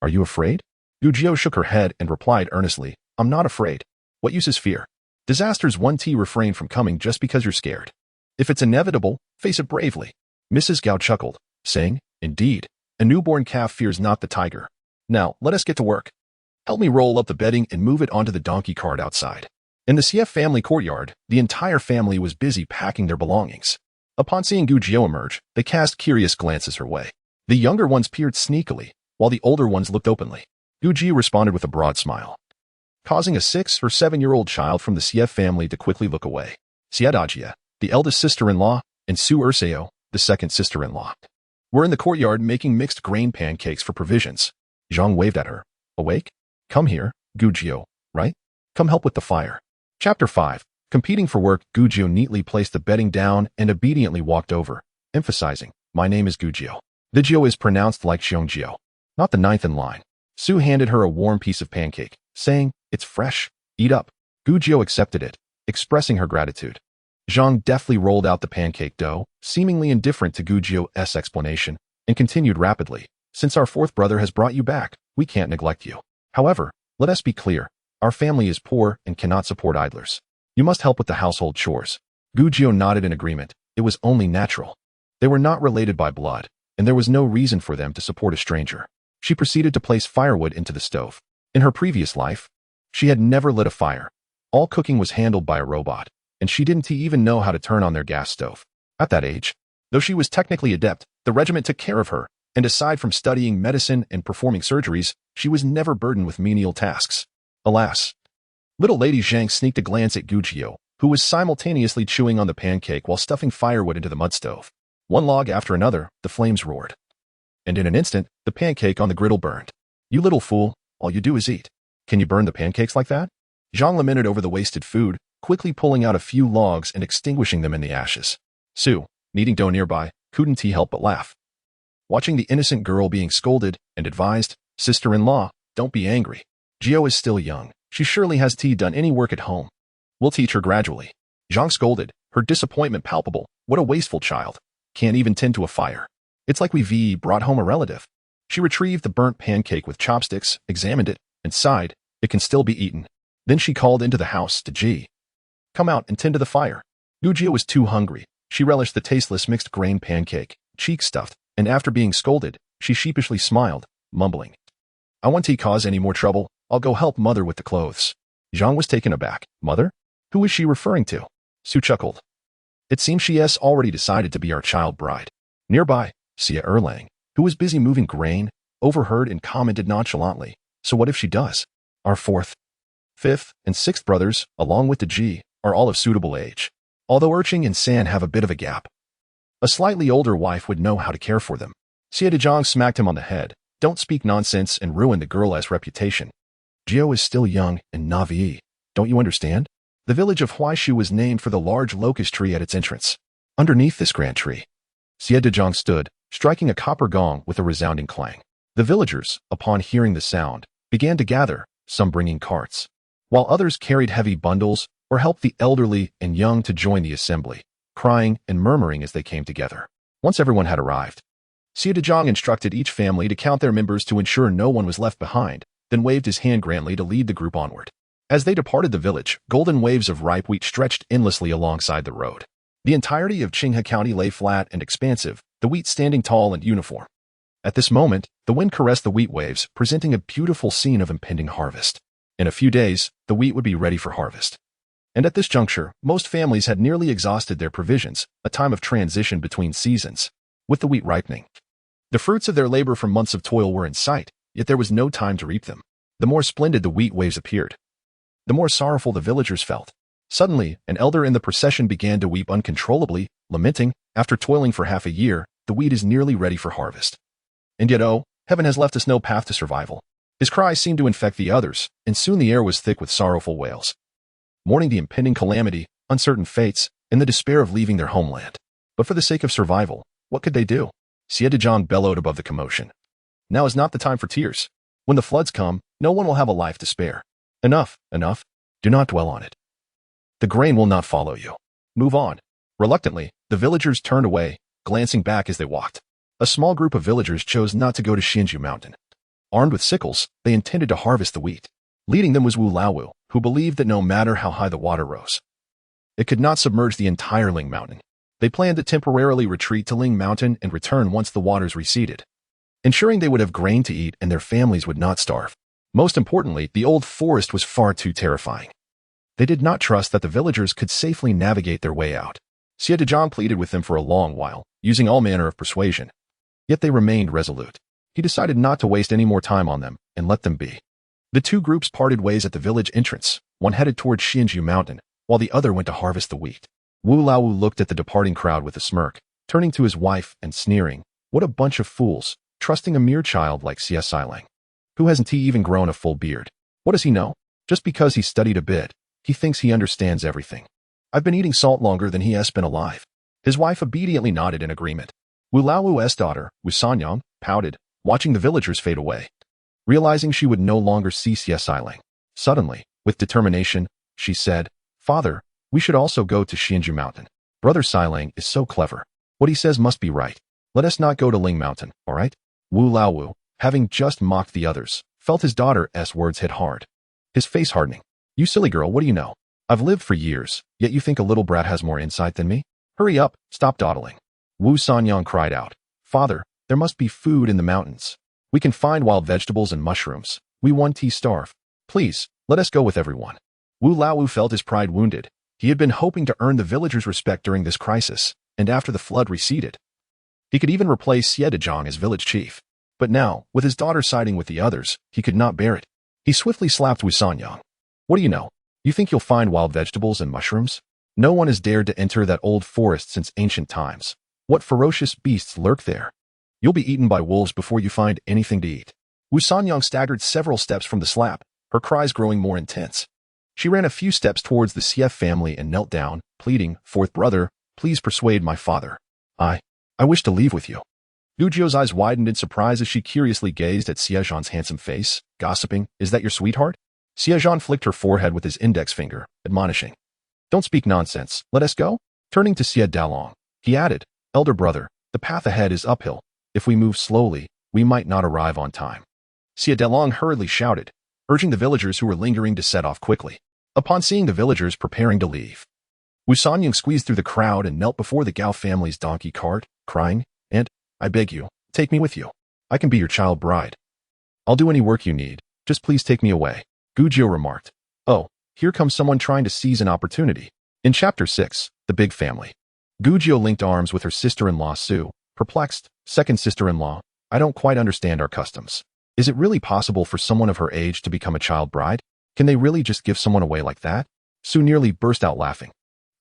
"Are you afraid?" Gu Jiao shook her head and replied earnestly, "I'm not afraid. What use is fear? Disasters won't refrain from coming just because you're scared. If it's inevitable, face it bravely." Mrs. Gao chuckled, saying, "Indeed, a newborn calf fears not the tiger. Now, let us get to work. Help me roll up the bedding and move it onto the donkey cart outside." In the Xie family courtyard, the entire family was busy packing their belongings. Upon seeing Gu Jiao emerge, they cast curious glances her way. The younger ones peered sneakily, while the older ones looked openly. Gu Jiao responded with a broad smile, causing a 6 or 7-year-old child from the Xie family to quickly look away. Xie Dajie, the eldest sister-in-law, and Su Erseo, the second sister-in-law, were in the courtyard making mixed grain pancakes for provisions. Zhang waved at her. "Awake? Come here, Gu Jiao, right? Come help with the fire." Chapter 5. Competing for work, Gu Jiao neatly placed the bedding down and obediently walked over, emphasizing, "My name is Gu Jiao." The Jiao is pronounced like Xiong Jiao, not the 9th in line. Su handed her a warm piece of pancake, saying, "It's fresh. Eat up." Gu Jiao accepted it, expressing her gratitude. Zhang deftly rolled out the pancake dough, seemingly indifferent to Gu Jiao's explanation, and continued rapidly, "Since our 4th brother has brought you back, we can't neglect you. However, let us be clear. Our family is poor and cannot support idlers. You must help with the household chores." Gu Jiao nodded in agreement. It was only natural. They were not related by blood, and there was no reason for them to support a stranger. She proceeded to place firewood into the stove. In her previous life, she had never lit a fire. All cooking was handled by a robot, and she didn't even know how to turn on their gas stove. At that age, though she was technically adept, the regiment took care of her, and aside from studying medicine and performing surgeries, she was never burdened with menial tasks. Alas. Little Lady Zhang sneaked a glance at Gu Jiao, who was simultaneously chewing on the pancake while stuffing firewood into the mud stove. One log after another, the flames roared. And in an instant, the pancake on the griddle burned. "You little fool, all you do is eat. Can you burn the pancakes like that?" Zhang lamented over the wasted food, quickly pulling out a few logs and extinguishing them in the ashes. Su, kneading dough nearby, couldn't help but laugh. Watching the innocent girl being scolded, and advised, "Sister-in-law, don't be angry. Jiao is still young. She surely has done any work at home. We'll teach her gradually." Zhang scolded, her disappointment palpable. "What a wasteful child. Can't even tend to a fire. It's like we've brought home a relative." She retrieved the burnt pancake with chopsticks, examined it, and sighed, "It can still be eaten." Then she called into the house to Ji. "Come out and tend to the fire." Gu Jiao was too hungry. She relished the tasteless mixed grain pancake, cheek stuffed, and after being scolded, she sheepishly smiled, mumbling, "I won't cause any more trouble. I'll go help mother with the clothes." Zhang was taken aback. "Mother? Who is she referring to?" Su chuckled. "It seems she has already decided to be our child bride." Nearby, Xie Erlang, who was busy moving grain, overheard and commented nonchalantly, "So what if she does? Our fourth, fifth, and sixth brothers, along with the G, are all of suitable age. Although Urching and San have a bit of a gap. A slightly older wife would know how to care for them." Xie Zhan smacked him on the head. "Don't speak nonsense and ruin the girl's reputation. Gio is still young and naive. Don't you understand? The village of Huaishu was named for the large locust tree at its entrance. Underneath this grand tree, Xie Zhan stood, striking a copper gong with a resounding clang. The villagers, upon hearing the sound, began to gather, some bringing carts, while others carried heavy bundles or helped the elderly and young to join the assembly, crying and murmuring as they came together. Once everyone had arrived, Xie Zhan instructed each family to count their members to ensure no one was left behind, then waved his hand grandly to lead the group onward. As they departed the village, golden waves of ripe wheat stretched endlessly alongside the road. The entirety of Qinghe County lay flat and expansive, the wheat standing tall and uniform. At this moment, the wind caressed the wheat waves, presenting a beautiful scene of impending harvest. In a few days, the wheat would be ready for harvest. And at this juncture, most families had nearly exhausted their provisions, a time of transition between seasons, with the wheat ripening. The fruits of their labor from months of toil were in sight, yet there was no time to reap them. The more splendid the wheat waves appeared, the more sorrowful the villagers felt. Suddenly, an elder in the procession began to weep uncontrollably, lamenting, "After toiling for half a year, the wheat is nearly ready for harvest. And yet, oh, heaven has left us no path to survival." His cries seemed to infect the others, and soon the air was thick with sorrowful wails, mourning the impending calamity, uncertain fates, and the despair of leaving their homeland. But for the sake of survival, what could they do? Xie Zhan bellowed above the commotion. "Now is not the time for tears. When the floods come, no one will have a life to spare. Enough, enough. Do not dwell on it. The grain will not follow you. Move on." Reluctantly, the villagers turned away, glancing back as they walked. A small group of villagers chose not to go to Xinju Mountain. Armed with sickles, they intended to harvest the wheat. Leading them was Wu Laowu, who believed that no matter how high the water rose, it could not submerge the entire Ling Mountain. They planned to temporarily retreat to Ling Mountain and return once the waters receded, ensuring they would have grain to eat and their families would not starve. Most importantly, the old forest was far too terrifying. They did not trust that the villagers could safely navigate their way out. Xie Zhan pleaded with them for a long while, using all manner of persuasion. Yet they remained resolute. He decided not to waste any more time on them and let them be. The two groups parted ways at the village entrance. One headed toward Xinju Mountain, while the other went to harvest the wheat. Wu Laowu looked at the departing crowd with a smirk, turning to his wife and sneering, "What a bunch of fools, trusting a mere child like Xie Zhan. Who hasn't he even grown a full beard? What does he know? Just because he studied a bit, he thinks he understands everything. I've been eating salt longer than he has been alive." His wife obediently nodded in agreement. Wu Laowu's daughter, Wu Sanyang, pouted, watching the villagers fade away, realizing she would no longer see Xie Zhan. Suddenly, with determination, she said, "Father, we should also go to Xinju Mountain. Brother Xilang is so clever. What he says must be right. Let us not go to Ling Mountain, all right?" Wu Laowu, having just mocked the others, felt his daughter's words hit hard. His face hardening. "You silly girl, what do you know? I've lived for years, yet you think a little brat has more insight than me? Hurry up, stop dawdling." Wu Sanyang cried out, "Father, there must be food in the mountains. We can find wild vegetables and mushrooms. We won't starve. Please, let us go with everyone." Wu Laowu felt his pride wounded. He had been hoping to earn the villagers' respect during this crisis, and after the flood receded, he could even replace Xie Zhan as village chief. But now, with his daughter siding with the others, he could not bear it. He swiftly slapped Wu Sanyang. "What do you know? You think you'll find wild vegetables and mushrooms? No one has dared to enter that old forest since ancient times. What ferocious beasts lurk there? You'll be eaten by wolves before you find anything to eat." Wu Sanyang staggered several steps from the slap, her cries growing more intense. She ran a few steps towards the Xie family and knelt down, pleading, "Fourth brother, please persuade my father. I wish to leave with you." Gujio's eyes widened in surprise as she curiously gazed at Xie Zhan's handsome face, gossiping, "Is that your sweetheart?" Xie Zhan flicked her forehead with his index finger, admonishing, "Don't speak nonsense, let us go." Turning to Xie Dalong, he added, "Elder brother, the path ahead is uphill. If we move slowly, we might not arrive on time." Xie Dalong hurriedly shouted, urging the villagers who were lingering to set off quickly. Upon seeing the villagers preparing to leave, Wu Sanyang squeezed through the crowd and knelt before the Gao family's donkey cart, crying, "And, I beg you, take me with you. I can be your child bride. I'll do any work you need, just please take me away." Gujio remarked, "Oh, here comes someone trying to seize an opportunity." In Chapter 6, The Big Family, Gujio linked arms with her sister-in-law Su, Perplexed, second sister-in-law, I don't quite understand our customs. Is it really possible for someone of her age to become a child bride? Can they really just give someone away like that? Sue nearly burst out laughing.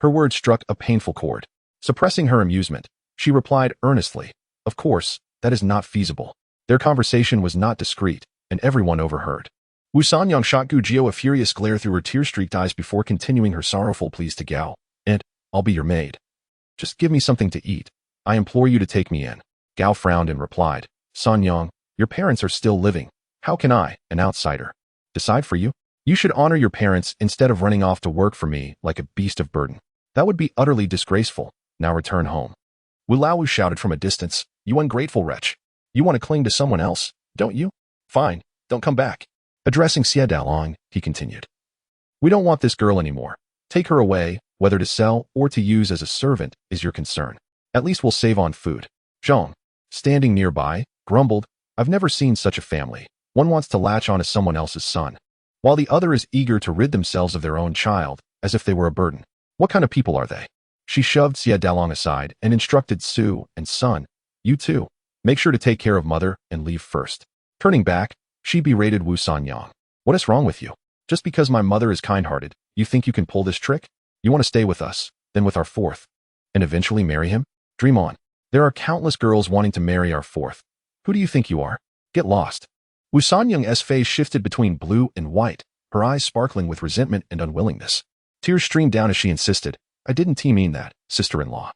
Her words struck a painful chord. Suppressing her amusement, she replied earnestly, of course, that is not feasible. Their conversation was not discreet, and everyone overheard. Wu Sanyang shot Gu Jiao a furious glare through her tear-streaked eyes before continuing her sorrowful pleas to Gao. And, I'll be your maid. Just give me something to eat. I implore you to take me in. Gao frowned and replied, Sanyang, your parents are still living. How can I, an outsider, decide for you? You should honor your parents instead of running off to work for me like a beast of burden. That would be utterly disgraceful. Now return home. Wu Laowu shouted from a distance, you ungrateful wretch. You want to cling to someone else, don't you? Fine, don't come back. Addressing Xie Zhan, he continued. We don't want this girl anymore. Take her away, whether to sell or to use as a servant is your concern. At least we'll save on food. Zhang, standing nearby, grumbled, I've never seen such a family. One wants to latch on to someone else's son, while the other is eager to rid themselves of their own child, as if they were a burden. What kind of people are they? She shoved Xie Zhan aside and instructed Su and Sun, you too, make sure to take care of mother and leave first. Turning back, she berated Wu Sanyang. What is wrong with you? Just because my mother is kind-hearted, you think you can pull this trick? You want to stay with us, then with our fourth, and eventually marry him? Dream on. There are countless girls wanting to marry our fourth. Who do you think you are? Get lost. Wu Sanyang's face shifted between blue and white, her eyes sparkling with resentment and unwillingness. Tears streamed down as she insisted, I didn't mean that, sister-in-law.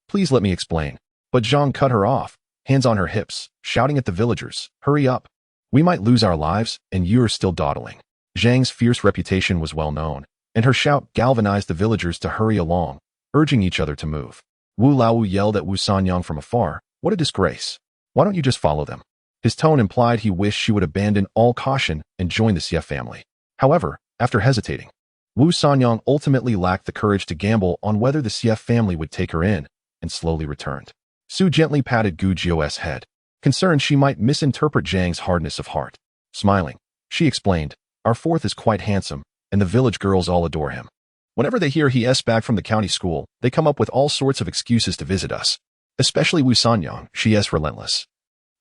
Please let me explain. But Zhang cut her off, hands on her hips, shouting at the villagers, hurry up. We might lose our lives, and you're still dawdling. Zhang's fierce reputation was well known, and her shout galvanized the villagers to hurry along, urging each other to move. Wu Laowu yelled at Wu Sanyang from afar, what a disgrace. Why don't you just follow them? His tone implied he wished she would abandon all caution and join the Xie family. However, after hesitating, Wu Sanyang ultimately lacked the courage to gamble on whether the Xie family would take her in, and slowly returned. Su gently patted Gu Jiao's head, concerned she might misinterpret Zhang's hardness of heart. Smiling, she explained, our fourth is quite handsome, and the village girls all adore him. Whenever they hear he is back from the county school, they come up with all sorts of excuses to visit us. Especially Wu Sanyang, she is relentless,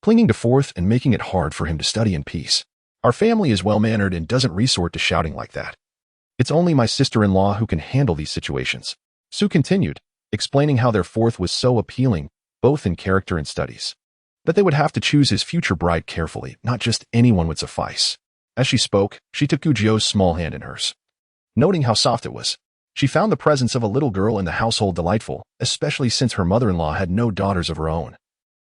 clinging to fourth and making it hard for him to study in peace. Our family is well-mannered and doesn't resort to shouting like that. It's only my sister-in-law who can handle these situations. Su continued, explaining how their fourth was so appealing, both in character and studies, that they would have to choose his future bride carefully, not just anyone would suffice. As she spoke, she took Gu Jiao's small hand in hers. Noting how soft it was, she found the presence of a little girl in the household delightful, especially since her mother-in-law had no daughters of her own,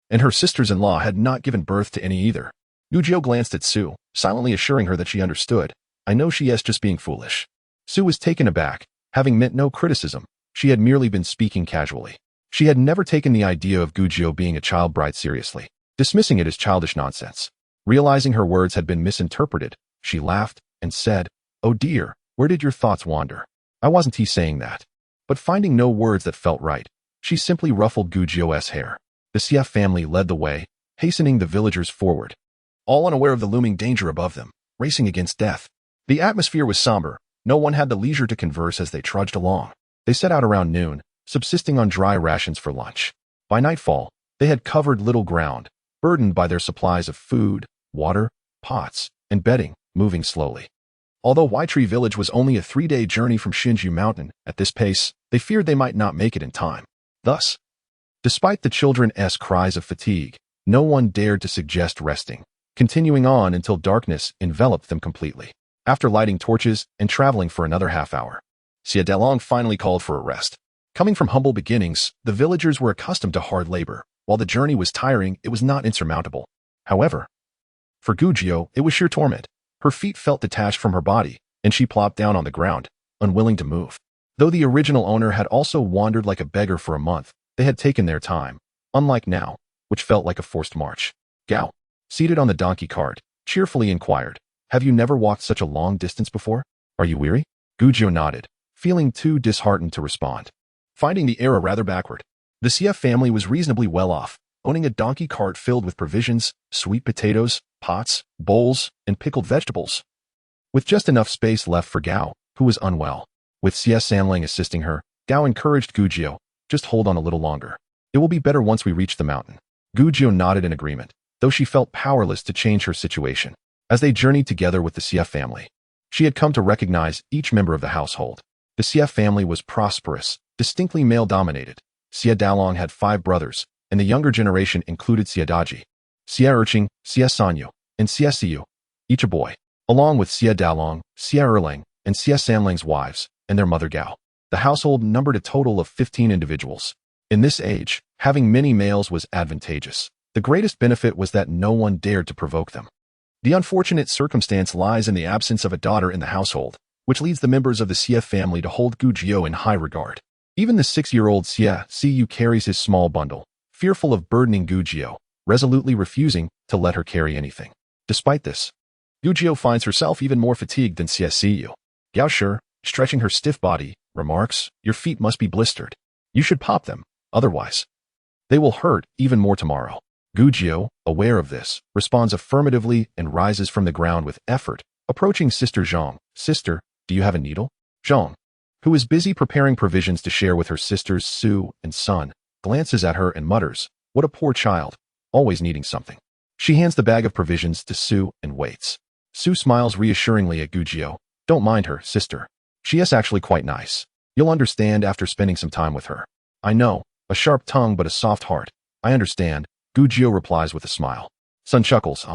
and her sisters-in-law had not given birth to any either. Gu Jiao glanced at Su, silently assuring her that she understood. I know she is just being foolish. Su was taken aback, having meant no criticism. She had merely been speaking casually. She had never taken the idea of Gu Jiao being a child bride seriously, dismissing it as childish nonsense. Realizing her words had been misinterpreted, she laughed and said, oh dear, where did your thoughts wander? I wasn't saying that. But finding no words that felt right, she simply ruffled Gu Jiao's hair. The Xie family led the way, hastening the villagers forward, all unaware of the looming danger above them, racing against death. The atmosphere was somber. No one had the leisure to converse as they trudged along. They set out around noon, subsisting on dry rations for lunch. By nightfall, they had covered little ground, burdened by their supplies of food, water, pots, and bedding, moving slowly. Although Tree Village was only a 3-day journey from Xinju Mountain, at this pace, they feared they might not make it in time. Thus, despite the children's cries of fatigue, no one dared to suggest resting, continuing on until darkness enveloped them completely. After lighting torches and traveling for another half-hour, Xie Zhan finally called for a rest. Coming from humble beginnings, the villagers were accustomed to hard labor. While the journey was tiring, it was not insurmountable. However, for Gu Jiao, it was sheer torment. Her feet felt detached from her body, and she plopped down on the ground, unwilling to move. Though the original owner had also wandered like a beggar for a month, they had taken their time, unlike now, which felt like a forced march. Gao, seated on the donkey cart, cheerfully inquired, have you never walked such a long distance before? Are you weary? Gu Jiao nodded, feeling too disheartened to respond. Finding the era rather backward, the Xie family was reasonably well off, owning a donkey cart filled with provisions, sweet potatoes, pots, bowls, and pickled vegetables, with just enough space left for Gao, who was unwell. With Xie Zhan assisting her, Gao encouraged Gu Jiao, just hold on a little longer. It will be better once we reach the mountain. Gujio nodded in agreement, though she felt powerless to change her situation. As they journeyed together with the Xie family, she had come to recognize each member of the household. The Xie family was prosperous, distinctly male-dominated. Xie Dalong had 5 brothers, and the younger generation included Xie Daji, Xie Erqing, Xie Sanyu, and Xie Siyu, each a boy, along with Xie Dalong, Xie Erlang, and Xie Sanlang's wives, and their mother Gao. The household numbered a total of 15 individuals. In this age, having many males was advantageous. The greatest benefit was that no one dared to provoke them. The unfortunate circumstance lies in the absence of a daughter in the household, which leads the members of the Xie family to hold Gujio in high regard. Even the 6-year-old Xie Siyu carries his small bundle, fearful of burdening Gujio, resolutely refusing to let her carry anything. Despite this, Gujio finds herself even more fatigued than Xie Siyu. Gao Shi, stretching her stiff body, remarks, "Your feet must be blistered. You should pop them, otherwise they will hurt even more tomorrow." Gujio, aware of this, responds affirmatively and rises from the ground with effort, approaching Sister Zhang. "Sister, do you have a needle?" Zhang, who is busy preparing provisions to share with her sisters Su and Sun, glances at her and mutters, "What a poor child, always needing something." She hands the bag of provisions to Su and waits. Su smiles reassuringly at Gujio. "Don't mind her, sister. She is actually quite nice. You'll understand after spending some time with her." "I know, a sharp tongue but a soft heart. I understand," Gujio replies with a smile. Sun chuckles,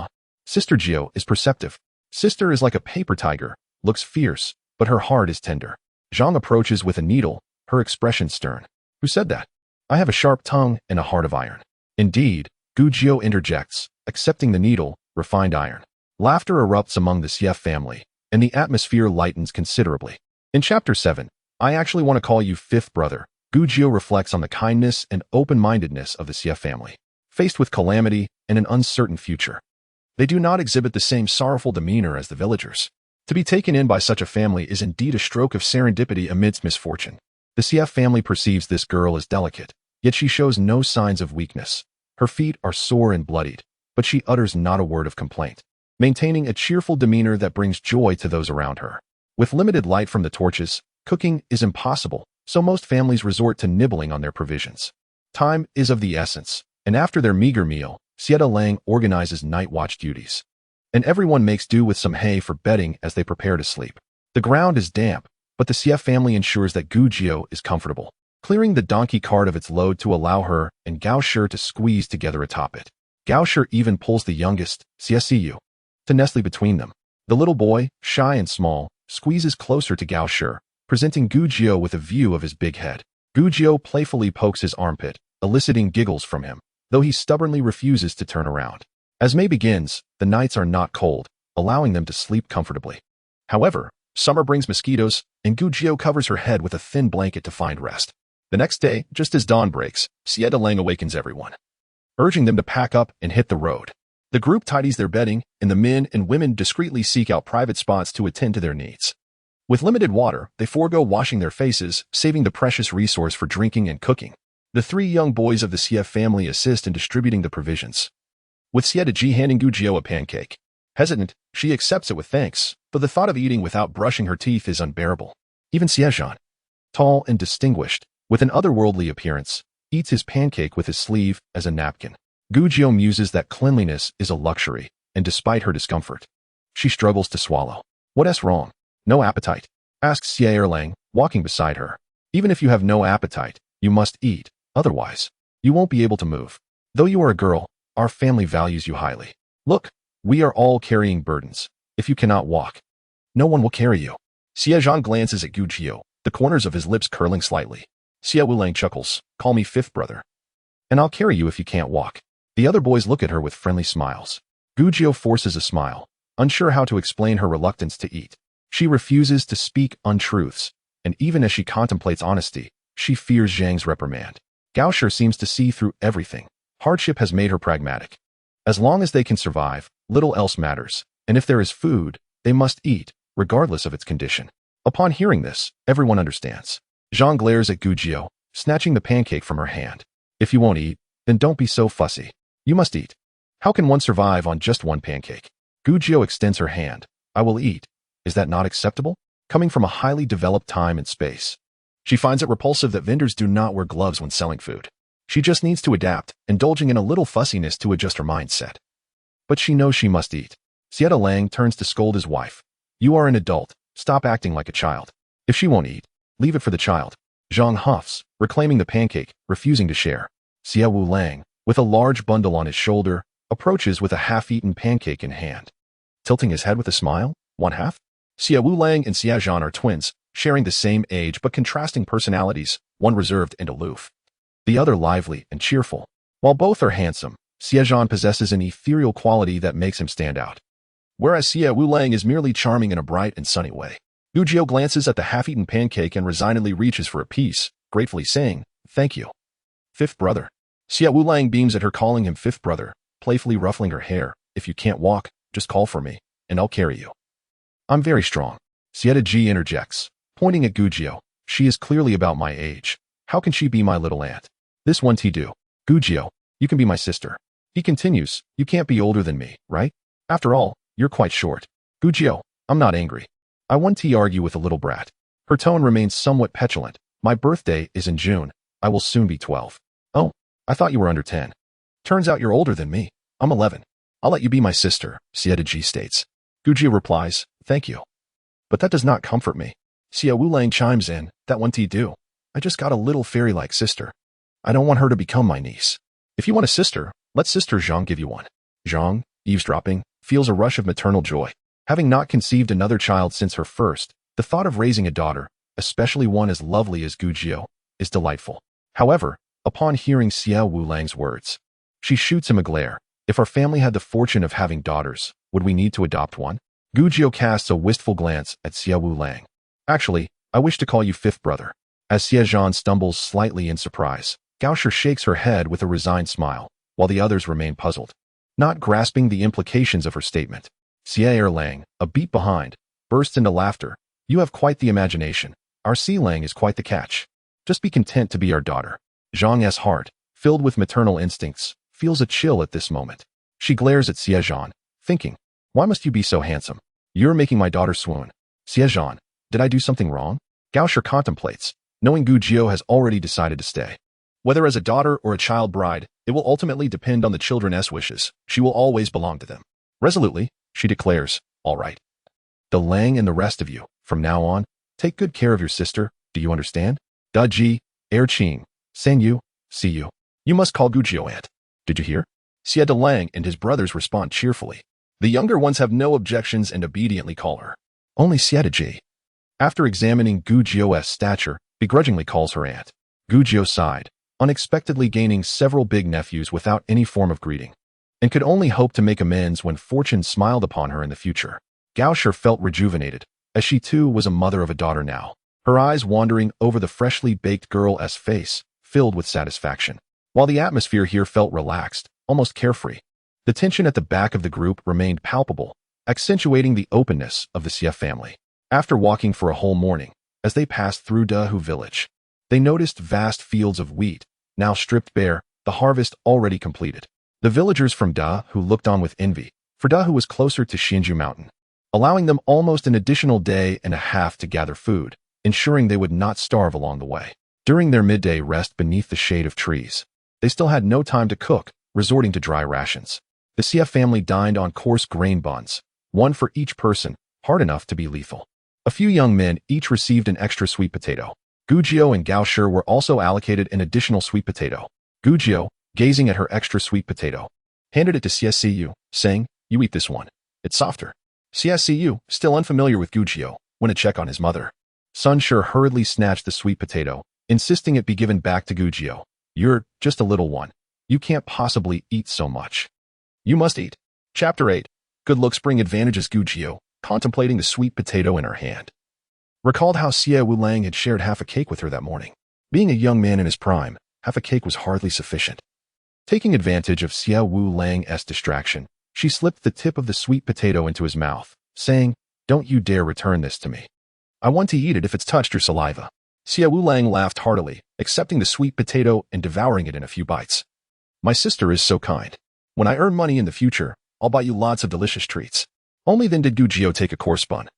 Sister Gio is perceptive. Sister is like a paper tiger, looks fierce, but her heart is tender." Zhang approaches with a needle, her expression stern. "Who said that? I have a sharp tongue and a heart of iron." "Indeed," Gujio interjects, accepting the needle, refined iron. Laughter erupts among the Xie family, and the atmosphere lightens considerably. In Chapter 7, "I actually want to call you fifth brother," Gujio reflects on the kindness and open-mindedness of the Xie family. Faced with calamity and an uncertain future, they do not exhibit the same sorrowful demeanor as the villagers. To be taken in by such a family is indeed a stroke of serendipity amidst misfortune. The Xie family perceives this girl as delicate, yet she shows no signs of weakness. Her feet are sore and bloodied, but she utters not a word of complaint, maintaining a cheerful demeanor that brings joy to those around her. With limited light from the torches, cooking is impossible, so most families resort to nibbling on their provisions. Time is of the essence, and after their meager meal, Xie Lang organizes night watch duties, and everyone makes do with some hay for bedding as they prepare to sleep. The ground is damp, but the Xie family ensures that Gujio is comfortable, clearing the donkey cart of its load to allow her and Gao Shi to squeeze together atop it. Gao Shi even pulls the youngest, Xie Siyu, to nestle between them. The little boy, shy and small, squeezes closer to Gao Shi, presenting Gujio with a view of his big head. Gujio playfully pokes his armpit, eliciting giggles from him, though he stubbornly refuses to turn around. As May begins, the nights are not cold, allowing them to sleep comfortably. However, summer brings mosquitoes, and Gujio covers her head with a thin blanket to find rest. The next day, just as dawn breaks, Xie Lang awakens everyone, urging them to pack up and hit the road. The group tidies their bedding, and the men and women discreetly seek out private spots to attend to their needs. With limited water, they forego washing their faces, saving the precious resource for drinking and cooking. The 3 young boys of the Xie family assist in distributing the provisions, with Xie Daji handing Gujio a pancake. Hesitant, she accepts it with thanks, but the thought of eating without brushing her teeth is unbearable. Even Xie Zhan, tall and distinguished, with an otherworldly appearance, eats his pancake with his sleeve as a napkin. Gujio muses that cleanliness is a luxury, and despite her discomfort, she struggles to swallow. "What's wrong? No appetite?" asks Xie Erlang, walking beside her. "Even if you have no appetite, you must eat, otherwise you won't be able to move. Though you are a girl, our family values you highly. Look, we are all carrying burdens. If you cannot walk, no one will carry you." Xie Zhan glances at Gujio, the corners of his lips curling slightly. Xie Wulang chuckles, "Call me fifth brother, and I'll carry you if you can't walk." The other boys look at her with friendly smiles. Gujio forces a smile, unsure how to explain her reluctance to eat. She refuses to speak untruths, and even as she contemplates honesty, she fears Zhang's reprimand. Gao Shi seems to see through everything. Hardship has made her pragmatic. As long as they can survive, little else matters, and if there is food, they must eat, regardless of its condition. Upon hearing this, everyone understands. Zhang glares at Gujio, snatching the pancake from her hand. "If you won't eat, then don't be so fussy. You must eat. How can one survive on just one pancake?" Gujio extends her hand. "I will eat. Is that not acceptable? Coming from a highly developed time and space." She finds it repulsive that vendors do not wear gloves when selling food. She just needs to adapt, indulging in a little fussiness to adjust her mindset. But she knows she must eat. Xie Zhan turns to scold his wife. You are an adult. Stop acting like a child. If she won't eat, leave it for the child. Zhang huffs, reclaiming the pancake, refusing to share. Xie Zhan, with a large bundle on his shoulder, approaches with a half-eaten pancake in hand. Tilting his head with a smile, one half? Xie Zhan and Xie Zhan are twins, sharing the same age but contrasting personalities, one reserved and aloof, the other lively and cheerful. While both are handsome, Xie Zhan possesses an ethereal quality that makes him stand out, whereas Xie Zhan is merely charming in a bright and sunny way. Gujio glances at the half-eaten pancake and resignedly reaches for a piece, gratefully saying, thank you. Fifth brother. Xie Zhan beams at her, calling him fifth brother, playfully ruffling her hair. If you can't walk, just call for me, and I'll carry you. I'm very strong. Xie Zhan interjects, pointing at Gujio. She is clearly about my age. How can she be my little aunt? This won't he do. Gujio, you can be my sister. He continues, you can't be older than me, right? After all, you're quite short. Gujio, I'm not angry. I won't argue with a little brat. Her tone remains somewhat petulant. My birthday is in June. I will soon be 12. Oh, I thought you were under 10. Turns out you're older than me. I'm 11. I'll let you be my sister, Xie Zhan states. Gujio replies, thank you. But that does not comfort me. Xie Zhan chimes in, that won't he do. I just got a little fairy-like sister. I don't want her to become my niece. If you want a sister, let Sister Zhang give you one. Zhang, eavesdropping, feels a rush of maternal joy. Having not conceived another child since her first, the thought of raising a daughter, especially one as lovely as Gujio, is delightful. However, upon hearing Xie Zhan's words, she shoots him a glare. If our family had the fortune of having daughters, would we need to adopt one? Gujio casts a wistful glance at Xie Zhan. Actually, I wish to call you fifth brother. As Xie Zhan stumbles slightly in surprise, Gaoshi shakes her head with a resigned smile, while the others remain puzzled, not grasping the implications of her statement. Xie Zhan, a beat behind, bursts into laughter. You have quite the imagination. Our Xie Zhan is quite the catch. Just be content to be our daughter. Zhang's heart, filled with maternal instincts, feels a chill at this moment. She glares at Xie Zhan, thinking, why must you be so handsome? You're making my daughter swoon. Xie Zhan, did I do something wrong? Gaoshi contemplates, knowing Gujio has already decided to stay. Whether as a daughter or a child bride, it will ultimately depend on the children's wishes. She will always belong to them. Resolutely, she declares, all right. The Lang and the rest of you, from now on, take good care of your sister, do you understand? Da Ji, Er Qing, San Yu, see you. You must call Gujio aunt. Did you hear? Xie Zhan and his brothers respond cheerfully. The younger ones have no objections and obediently call her. Only Xie Zhan, after examining Gujio's stature, begrudgingly calls her aunt. Gujio sighed, unexpectedly gaining several big nephews without any form of greeting, and could only hope to make amends when fortune smiled upon her in the future. Gaoshi felt rejuvenated, as she too was a mother of a daughter now, her eyes wandering over the freshly baked girl's face, filled with satisfaction. While the atmosphere here felt relaxed, almost carefree, the tension at the back of the group remained palpable, accentuating the openness of the Xie family. After walking for a whole morning, as they passed through Dahu village, they noticed vast fields of wheat, now stripped bare, the harvest already completed. The villagers from Dahu looked on with envy, for Dahu was closer to Xinju Mountain, allowing them almost an additional day and a half to gather food, ensuring they would not starve along the way. During their midday rest beneath the shade of trees, they still had no time to cook, resorting to dry rations. The Xie family dined on coarse grain buns, one for each person, hard enough to be lethal. A few young men each received an extra sweet potato. Gujio and Gaoshi were also allocated an additional sweet potato. Gujio, gazing at her extra sweet potato, handed it to Xie, saying, you eat this one. It's softer. Xie, still unfamiliar with Gujio, went to check on his mother. Sun Shi hurriedly snatched the sweet potato, insisting it be given back to Gujio. You're just a little one. You can't possibly eat so much. You must eat. Chapter 8. Good looks bring advantages. Gujio, contemplating the sweet potato in her hand, recalled how Xie Zhan had shared half a cake with her that morning. Being a young man in his prime, half a cake was hardly sufficient. Taking advantage of Xie Zhan's distraction, she slipped the tip of the sweet potato into his mouth, saying, don't you dare return this to me. I want to eat it if it's touched your saliva. Xie Zhan laughed heartily, accepting the sweet potato and devouring it in a few bites. My sister is so kind. When I earn money in the future, I'll buy you lots of delicious treats. Only then did Gujio take a coarse bun.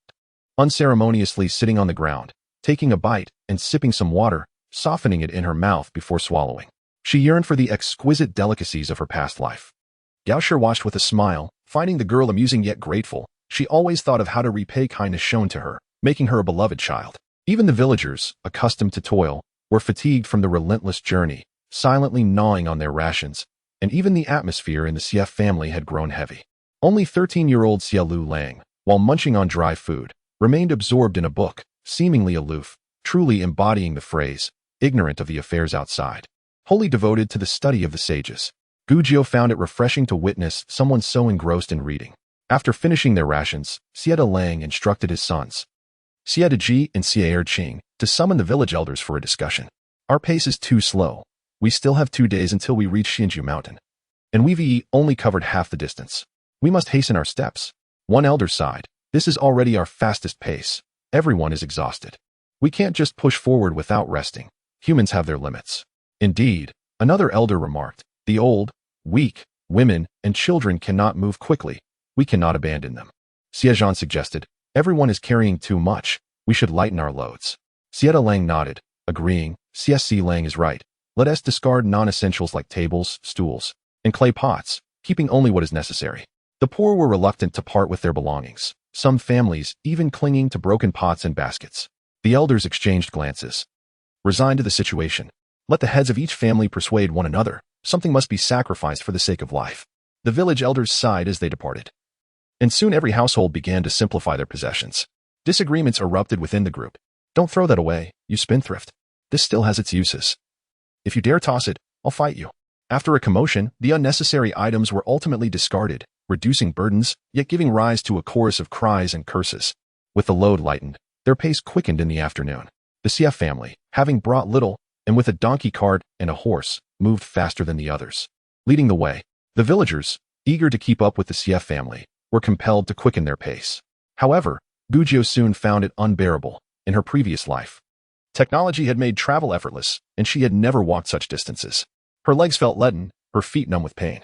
Unceremoniously sitting on the ground, taking a bite and sipping some water, softening it in her mouth before swallowing. She yearned for the exquisite delicacies of her past life. Gao Shi watched with a smile, finding the girl amusing yet grateful. She always thought of how to repay kindness shown to her, making her a beloved child. Even the villagers, accustomed to toil, were fatigued from the relentless journey, silently gnawing on their rations, and even the atmosphere in the Xie family had grown heavy. Only 13-year-old Xie Lu Lang, while munching on dry food, remained absorbed in a book, seemingly aloof, truly embodying the phrase, ignorant of the affairs outside. Wholly devoted to the study of the sages, Gu Jiu found it refreshing to witness someone so engrossed in reading. After finishing their rations, Xie Lang instructed his sons, Xie Zhan and Xie Zhan, to summon the village elders for a discussion. Our pace is too slow. We still have 2 days until we reach Xinju Mountain. And we've only covered half the distance. We must hasten our steps. One elder sighed. This is already our fastest pace. Everyone is exhausted. We can't just push forward without resting. Humans have their limits. Indeed, another elder remarked, the old, weak, women, and children cannot move quickly. We cannot abandon them. Xie Zhan suggested, everyone is carrying too much. We should lighten our loads. Xie Lang nodded, agreeing, Xie Lang is right. Let us discard non-essentials like tables, stools, and clay pots, keeping only what is necessary. The poor were reluctant to part with their belongings, some families even clinging to broken pots and baskets. The elders exchanged glances. Resigned to the situation, let the heads of each family persuade one another. Something must be sacrificed for the sake of life. The village elders sighed as they departed. And soon every household began to simplify their possessions. Disagreements erupted within the group. Don't throw that away, you spendthrift. This still has its uses. If you dare toss it, I'll fight you. After a commotion, the unnecessary items were ultimately discarded, reducing burdens, yet giving rise to a chorus of cries and curses. With the load lightened, their pace quickened in the afternoon. The Xie family, having brought little, and with a donkey cart and a horse, moved faster than the others. Leading the way, the villagers, eager to keep up with the Xie family, were compelled to quicken their pace. However, Gu Jiu soon found it unbearable. In her previous life, technology had made travel effortless, and she had never walked such distances. Her legs felt leaden, her feet numb with pain.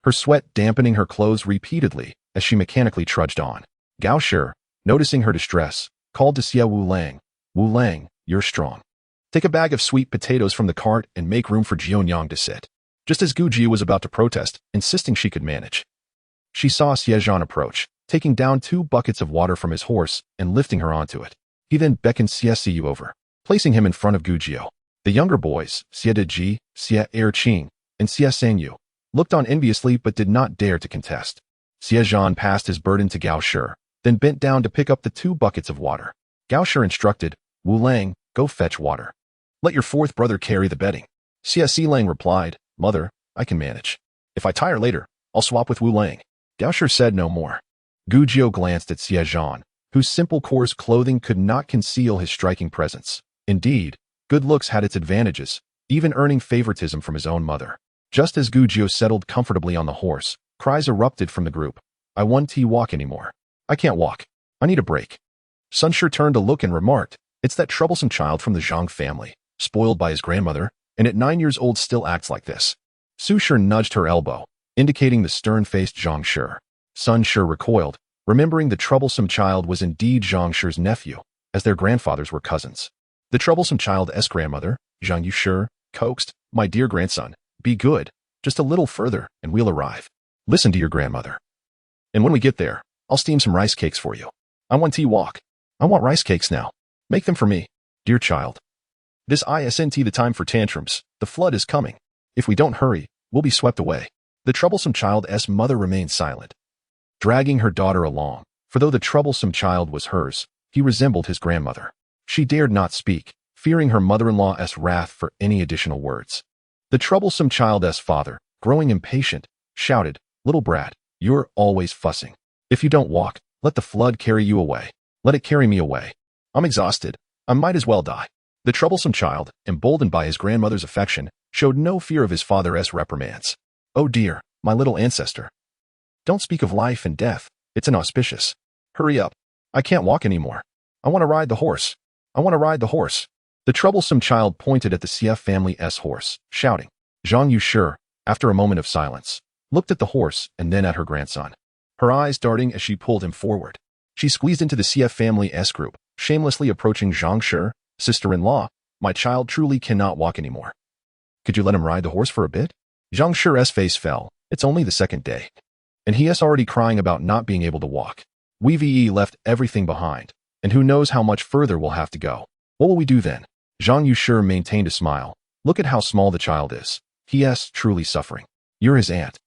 Her sweat dampening her clothes repeatedly as she mechanically trudged on. Gao Shi, noticing her distress, called to Xie Lang, Wu Lang, you're strong. Take a bag of sweet potatoes from the cart and make room for Jianyang to sit. Just as Gu Jiu was about to protest, insisting she could manage, she saw Xie Zhan approach, taking down 2 buckets of water from his horse and lifting her onto it. He then beckoned Xie Yu over, placing him in front of Gu Jiu. The younger boys, Xie Zhan, Xie Zhan, and Xie Sangyu, looked on enviously but did not dare to contest. Xie Zhan passed his burden to Gao Shi, then bent down to pick up the 2 buckets of water. Gao Shi instructed, Wu Lang, go fetch water. Let your 4th brother carry the bedding. Xie Lang replied, Mother, I can manage. If I tire later, I'll swap with Wu Lang. Gao Shi said no more. Gu Jiu glanced at Xie Zhan, whose simple coarse clothing could not conceal his striking presence. Indeed, good looks had its advantages, even earning favoritism from his own mother. Just as Gu Jiu settled comfortably on the horse, cries erupted from the group. I won't walk anymore. I can't walk. I need a break. Sun Shi turned to look and remarked, it's that troublesome child from the Zhang family, spoiled by his grandmother, and at 9 years old still acts like this. Su Shi nudged her elbow, indicating the stern-faced Zhang Shi. Sun Shi recoiled, remembering the troublesome child was indeed Zhang Shi's nephew, as their grandfathers were cousins. The troublesome child's grandmother, Zhang Yushi, coaxed, my dear grandson, be good, just a little further, and we'll arrive. Listen to your grandmother. And when we get there, I'll steam some rice cakes for you. I want tea walk. I want rice cakes now. Make them for me, dear child. This isn't the time for tantrums. The flood is coming. If we don't hurry, we'll be swept away. The troublesome child's mother remained silent, dragging her daughter along, for though the troublesome child was hers, he resembled his grandmother. She dared not speak, fearing her mother-in-law's wrath for any additional words. The troublesome child's father, growing impatient, shouted, little brat, you're always fussing. If you don't walk, let the flood carry you away. Let it carry me away. I'm exhausted. I might as well die. The troublesome child, emboldened by his grandmother's affection, showed no fear of his father's reprimands. Oh dear, my little ancestor. Don't speak of life and death. It's inauspicious. Hurry up. I can't walk anymore. I want to ride the horse. I want to ride the horse. The troublesome child pointed at the Xie family's horse, shouting. Zhang Yushi, after a moment of silence, looked at the horse and then at her grandson, her eyes darting as she pulled him forward. She squeezed into the Xie family's group, shamelessly approaching Zhang Shi, sister-in-law, my child truly cannot walk anymore. Could you let him ride the horse for a bit? Zhang Shi's face fell. It's only the second day. And he is already crying about not being able to walk. We left everything behind, and who knows how much further we'll have to go. What will we do then? Zhang Yushi maintained a smile. Look at how small the child is. He is truly suffering. You're his aunt.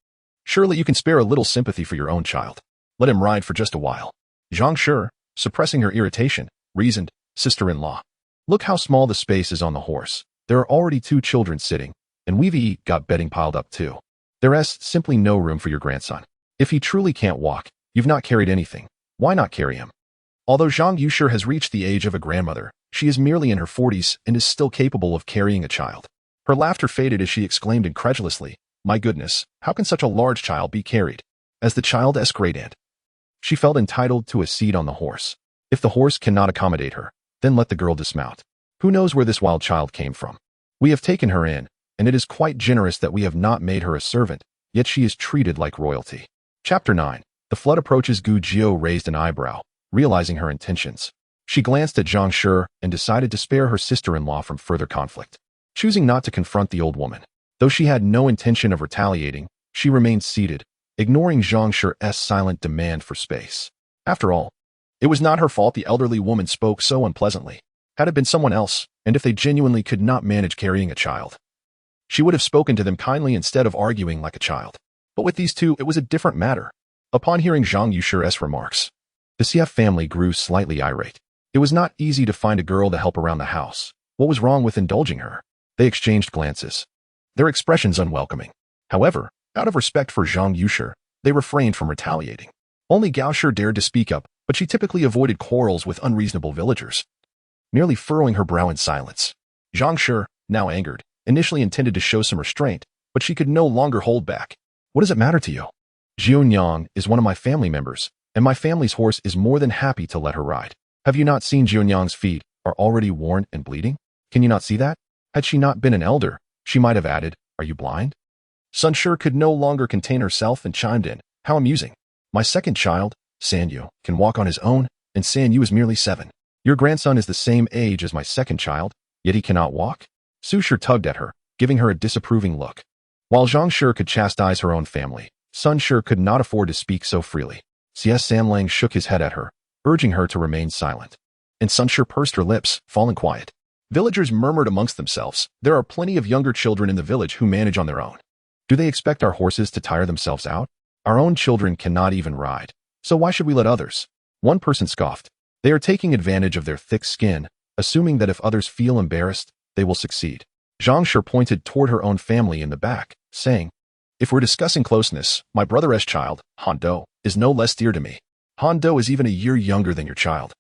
Surely you can spare a little sympathy for your own child. Let him ride for just a while. Zhang Shi, suppressing her irritation, reasoned, sister-in-law. Look how small the space is on the horse. There are already 2 children sitting, and we've got bedding piled up too. There is simply no room for your grandson. If he truly can't walk, you've not carried anything. Why not carry him? Although Zhang Yushi has reached the age of a grandmother, she is merely in her 40s and is still capable of carrying a child. Her laughter faded as she exclaimed incredulously, "My goodness, how can such a large child be carried?" As the child's great-aunt, she felt entitled to a seat on the horse. If the horse cannot accommodate her, then let the girl dismount. Who knows where this wild child came from? We have taken her in, and it is quite generous that we have not made her a servant, yet she is treated like royalty. Chapter 9. The flood approaches. Gu Jiu raised an eyebrow, realizing her intentions. She glanced at Zhang Shi and decided to spare her sister-in-law from further conflict. Choosing not to confront the old woman, though she had no intention of retaliating, she remained seated, ignoring Zhang Shi's silent demand for space. After all, it was not her fault the elderly woman spoke so unpleasantly. Had it been someone else, and if they genuinely could not manage carrying a child, she would have spoken to them kindly instead of arguing like a child. But with these 2, it was a different matter. Upon hearing Zhang Yushi's remarks, the Xie family grew slightly irate. It was not easy to find a girl to help around the house. What was wrong with indulging her? They exchanged glances, their expressions unwelcoming. However, out of respect for Zhang Yushi, they refrained from retaliating. Only Gao Shi dared to speak up, but she typically avoided quarrels with unreasonable villagers, merely furrowing her brow in silence. Zhang Shi, now angered, initially intended to show some restraint, but she could no longer hold back. What does it matter to you? Jiunyang is one of my family members, and my family's horse is more than happy to let her ride. Have you not seen Jiunyang's feet are already worn and bleeding? Can you not see that? Had she not been an elder, she might have added, "Are you blind?" Sun Shi could no longer contain herself and chimed in, "How amusing. My second child, Sanyu, can walk on his own, and Sanyu is merely 7. Your grandson is the same age as my second child, yet he cannot walk?" Su Shi tugged at her, giving her a disapproving look. While Zhang Shi could chastise her own family, Sun Shi could not afford to speak so freely. Xie Zhan shook his head at her, urging her to remain silent. And Sun Shi pursed her lips, falling quiet. Villagers murmured amongst themselves, "There are plenty of younger children in the village who manage on their own. Do they expect our horses to tire themselves out? Our own children cannot even ride, so why should we let others?" One person scoffed. "They are taking advantage of their thick skin, assuming that if others feel embarrassed, they will succeed." Zhang Shi pointed toward her own family in the back, saying, "If we're discussing closeness, my brother's child, Han Do, is no less dear to me. Han Do is even a year younger than your child.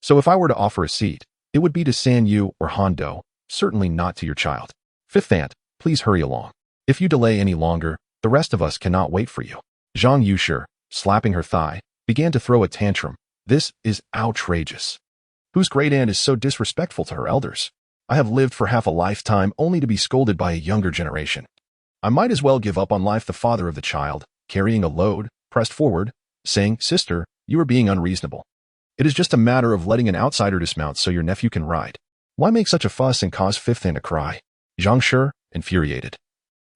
So if I were to offer a seat, it would be to Sanyu or Han Do, certainly not to your child. Fifth aunt, please hurry along. If you delay any longer, the rest of us cannot wait for you." Zhang Yushi, slapping her thigh, began to throw a tantrum. "This is outrageous. Whose great aunt is so disrespectful to her elders? I have lived for half a lifetime only to be scolded by a younger generation. I might as well give up on life." The father of the child, carrying a load, pressed forward, saying, "Sister, you are being unreasonable. It is just a matter of letting an outsider dismount so your nephew can ride. Why make such a fuss and cause fifth aunt to cry?" Zhang Shi, infuriated,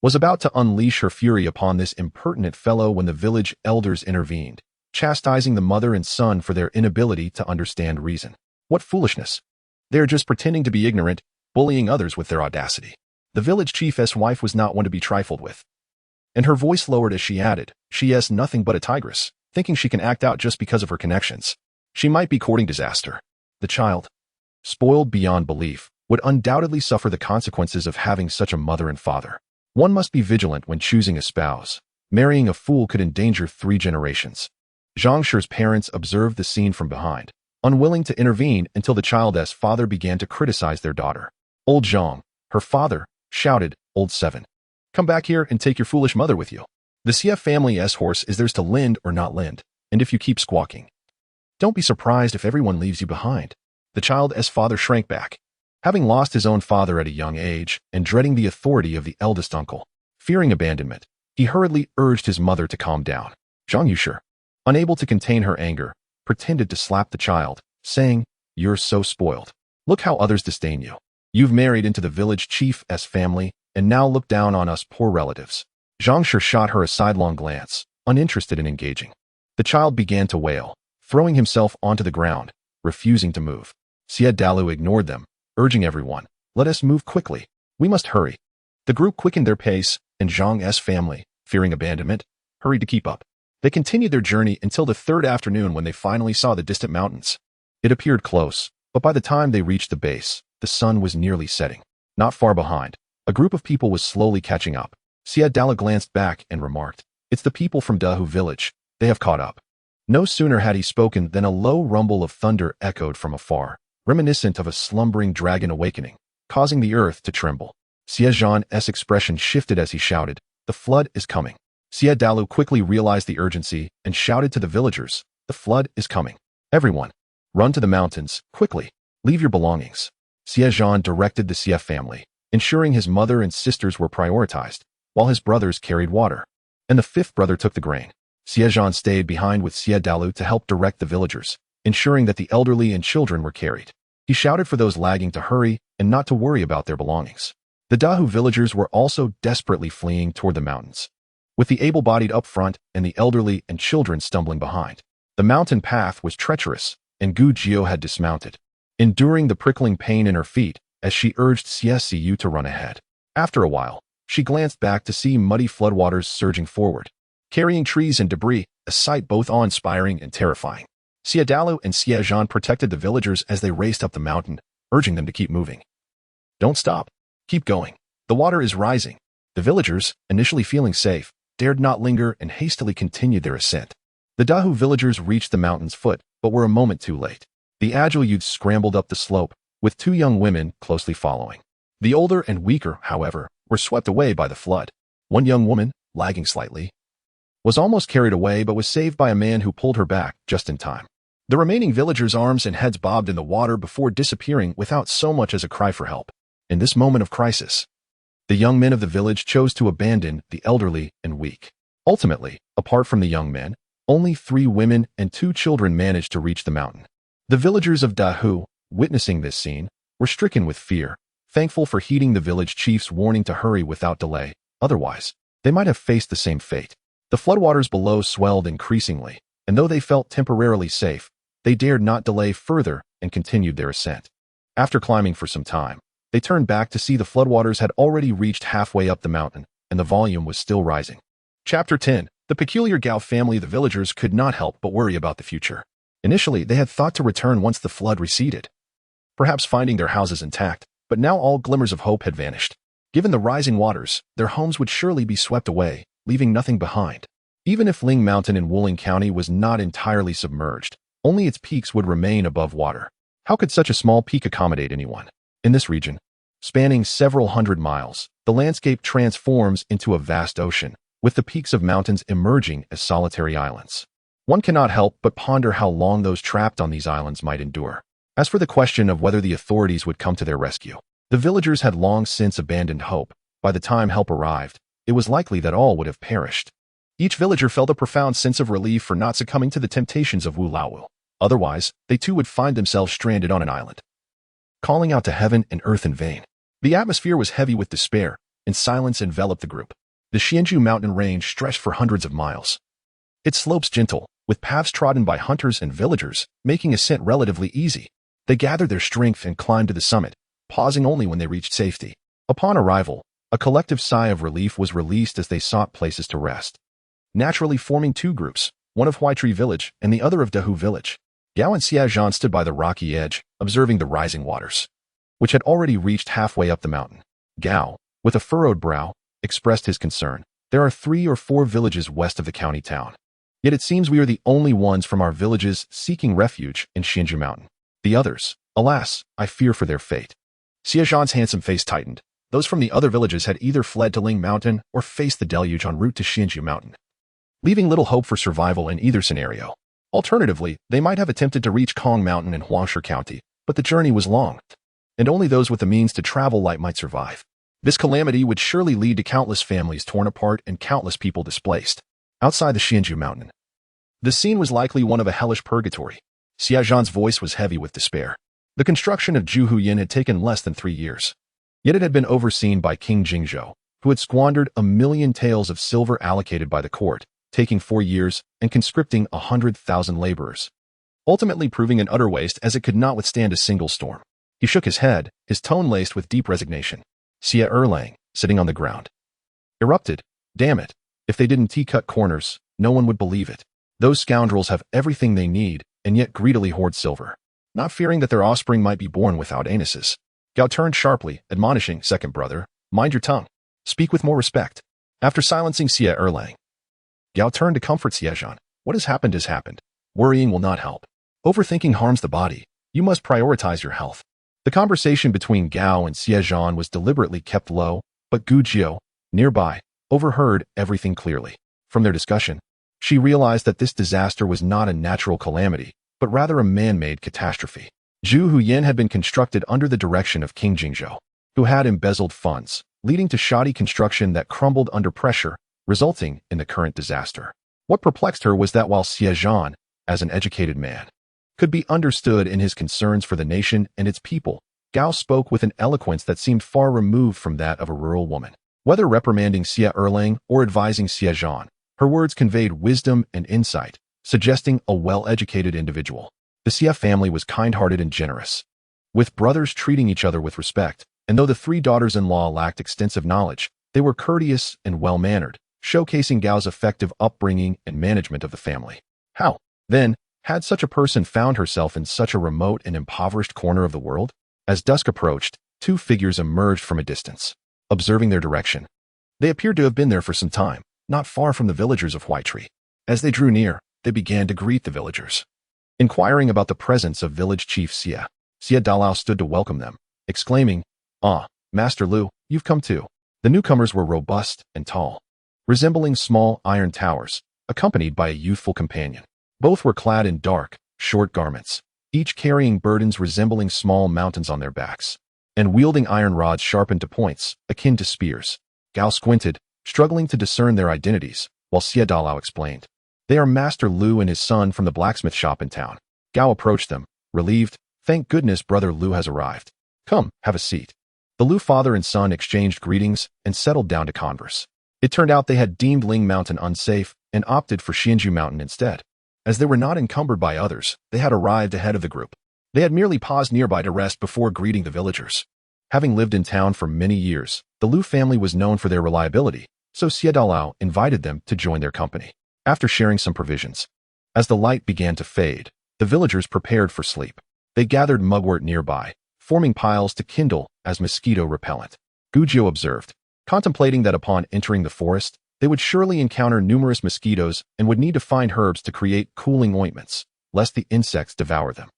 was about to unleash her fury upon this impertinent fellow when the village elders intervened, chastising the mother and son for their inability to understand reason. What foolishness! They are just pretending to be ignorant, bullying others with their audacity. The village chief's wife was not one to be trifled with, and her voice lowered as she added, "She is nothing but a tigress, thinking she can act out just because of her connections. She might be courting disaster. The child, spoiled beyond belief, would undoubtedly suffer the consequences of having such a mother and father. One must be vigilant when choosing a spouse. Marrying a fool could endanger 3 generations." Zhang Shi's parents observed the scene from behind, unwilling to intervene until the child's father began to criticize their daughter. "Old Zhang," her father shouted, "Old 7. Come back here and take your foolish mother with you. The Xie family's horse is theirs to lend or not lend, and if you keep squawking, don't be surprised if everyone leaves you behind." The child's father shrank back, having lost his own father at a young age and dreading the authority of the eldest uncle. Fearing abandonment, he hurriedly urged his mother to calm down. Zhang Yushi, unable to contain her anger, pretended to slap the child, saying, "You're so spoiled. Look how others disdain you. You've married into the village chief's family, and now look down on us poor relatives. Zhang Shi shot her a sidelong glance, uninterested in engaging. The child began to wail, throwing himself onto the ground, refusing to move. Xie Dalu ignored them, urging everyone, let us move quickly. We must hurry. The group quickened their pace, and Zhang's family, fearing abandonment, hurried to keep up. They continued their journey until the third afternoon when they finally saw the distant mountains. It appeared close, but by the time they reached the base, the sun was nearly setting. Not far behind, a group of people was slowly catching up. Xie Dalu glanced back and remarked, it's the people from Dahu village. They have caught up. No sooner had he spoken than a low rumble of thunder echoed from afar, reminiscent of a slumbering dragon awakening, causing the earth to tremble. Xie Zhan's expression shifted as he shouted, the flood is coming. Xie Dalu quickly realized the urgency and shouted to the villagers, the flood is coming. Everyone, run to the mountains, quickly. Leave your belongings. Xie Zhan directed the Xie family, ensuring his mother and sisters were prioritized, while his brothers carried water. And the fifth brother took the grain. Xie Zhan stayed behind with Xie Dalu to help direct the villagers, ensuring that the elderly and children were carried. He shouted for those lagging to hurry and not to worry about their belongings. The Dahu villagers were also desperately fleeing toward the mountains, with the able-bodied up front and the elderly and children stumbling behind. The mountain path was treacherous, and Gu Jiu had dismounted, enduring the prickling pain in her feet as she urged Xie Ziyu to run ahead. After a while, she glanced back to see muddy floodwaters surging forward, carrying trees and debris, a sight both awe-inspiring and terrifying. Xie Dalu and Xie Zhan protected the villagers as they raced up the mountain, urging them to keep moving. Don't stop. Keep going. The water is rising. The villagers, initially feeling safe, dared not linger and hastily continued their ascent. The Dahu villagers reached the mountain's foot, but were a moment too late. The agile youths scrambled up the slope, with two young women closely following. The older and weaker, however, were swept away by the flood. One young woman, lagging slightly, was almost carried away but was saved by a man who pulled her back just in time. The remaining villagers' arms and heads bobbed in the water before disappearing without so much as a cry for help. In this moment of crisis, the young men of the village chose to abandon the elderly and weak. Ultimately, apart from the young men, only 3 women and 2 children managed to reach the mountain. The villagers of Dahu, witnessing this scene, were stricken with fear, thankful for heeding the village chief's warning to hurry without delay. Otherwise, they might have faced the same fate. The floodwaters below swelled increasingly, and though they felt temporarily safe, they dared not delay further and continued their ascent. After climbing for some time, they turned back to see the floodwaters had already reached halfway up the mountain, and the volume was still rising. Chapter 10. The peculiar Gao family of the villagers could not help but worry about the future. Initially, they had thought to return once the flood receded, perhaps finding their houses intact, but now all glimmers of hope had vanished. Given the rising waters, their homes would surely be swept away, leaving nothing behind. Even if Ling Mountain in Wuling County was not entirely submerged, only its peaks would remain above water. How could such a small peak accommodate anyone? In this region, spanning several hundred miles, the landscape transforms into a vast ocean, with the peaks of mountains emerging as solitary islands. One cannot help but ponder how long those trapped on these islands might endure. As for the question of whether the authorities would come to their rescue, the villagers had long since abandoned hope. By the time help arrived, it was likely that all would have perished. Each villager felt a profound sense of relief for not succumbing to the temptations of Wu Laowu. Otherwise, they too would find themselves stranded on an island, calling out to heaven and earth in vain. The atmosphere was heavy with despair, and silence enveloped the group. The Xianju mountain range stretched for hundreds of miles. Its slopes gentle, with paths trodden by hunters and villagers, making ascent relatively easy. They gathered their strength and climbed to the summit, pausing only when they reached safety. Upon arrival, a collective sigh of relief was released as they sought places to rest, naturally forming 2 groups, one of Huaitree village and the other of Dahu village. Gao and Xie Zhan stood by the rocky edge, observing the rising waters, which had already reached halfway up the mountain. Gao, with a furrowed brow, expressed his concern. There are 3 or 4 villages west of the county town. Yet it seems we are the only ones from our villages seeking refuge in Xianju Mountain. The others, alas, I fear for their fate. Xie Zhan's handsome face tightened. Those from the other villages had either fled to Ling Mountain or faced the deluge en route to Xianju Mountain, leaving little hope for survival in either scenario. Alternatively, they might have attempted to reach Kong Mountain in Huangshe County, but the journey was long, and only those with the means to travel light might survive. This calamity would surely lead to countless families torn apart and countless people displaced. Outside the Xianju Mountain, the scene was likely one of a hellish purgatory. Xie Zhan's voice was heavy with despair. The construction of Zhu Huyin had taken less than 3 years. Yet it had been overseen by King Jingzhou, who had squandered 1,000,000 taels of silver allocated by the court, taking 4 years and conscripting 100,000 laborers, ultimately proving an utter waste as it could not withstand a single storm. He shook his head, his tone laced with deep resignation. Xie Erlang, sitting on the ground, erupted. Damn it. If they didn't cut corners, no one would believe it. Those scoundrels have everything they need, and yet greedily hoard silver, not fearing that their offspring might be born without anuses. Gao turned sharply, admonishing, "Second brother, mind your tongue. Speak with more respect." After silencing Xie Erlang, Gao turned to comfort Xie Zhan. "What has happened has happened. Worrying will not help. Overthinking harms the body. You must prioritize your health." The conversation between Gao and Xie Zhan was deliberately kept low, but Gu Jiu, nearby, overheard everything clearly. From their discussion, she realized that this disaster was not a natural calamity, but rather a man-made catastrophe. Zhu Huyin had been constructed under the direction of King Jingzhou, who had embezzled funds, leading to shoddy construction that crumbled under pressure, resulting in the current disaster. What perplexed her was that while Xie Zhan, as an educated man, could be understood in his concerns for the nation and its people, Gao spoke with an eloquence that seemed far removed from that of a rural woman. Whether reprimanding Xie Erlang or advising Xie Zhan, her words conveyed wisdom and insight, suggesting a well-educated individual. The Xie family was kind-hearted and generous, with brothers treating each other with respect, and though the 3 daughters-in-law lacked extensive knowledge, they were courteous and well-mannered, showcasing Gao's effective upbringing and management of the family. How, then, had such a person found herself in such a remote and impoverished corner of the world? As dusk approached, 2 figures emerged from a distance, observing their direction. They appeared to have been there for some time, not far from the villagers of Huaitree. As they drew near, they began to greet the villagers, inquiring about the presence of village chief Xie. Xie Dalao stood to welcome them, exclaiming, "Ah, Master Lu, you've come too." The newcomers were robust and tall, resembling small iron towers, accompanied by a youthful companion. Both were clad in dark, short garments, each carrying burdens resembling small mountains on their backs, and wielding iron rods sharpened to points, akin to spears. Gao squinted, struggling to discern their identities, while Xie Dalao explained, "They are Master Lu and his son from the blacksmith shop in town." Gao approached them, relieved. "Thank goodness Brother Lu has arrived. Come, have a seat." The Lu father and son exchanged greetings and settled down to converse. It turned out they had deemed Ling Mountain unsafe and opted for Xianju Mountain instead. As they were not encumbered by others, they had arrived ahead of the group. They had merely paused nearby to rest before greeting the villagers. Having lived in town for many years, the Lu family was known for their reliability, so Xie Dalao invited them to join their company. After sharing some provisions, as the light began to fade, the villagers prepared for sleep. They gathered mugwort nearby, forming piles to kindle as mosquito repellent. Gujiu observed, contemplating that upon entering the forest, they would surely encounter numerous mosquitoes and would need to find herbs to create cooling ointments, lest the insects devour them.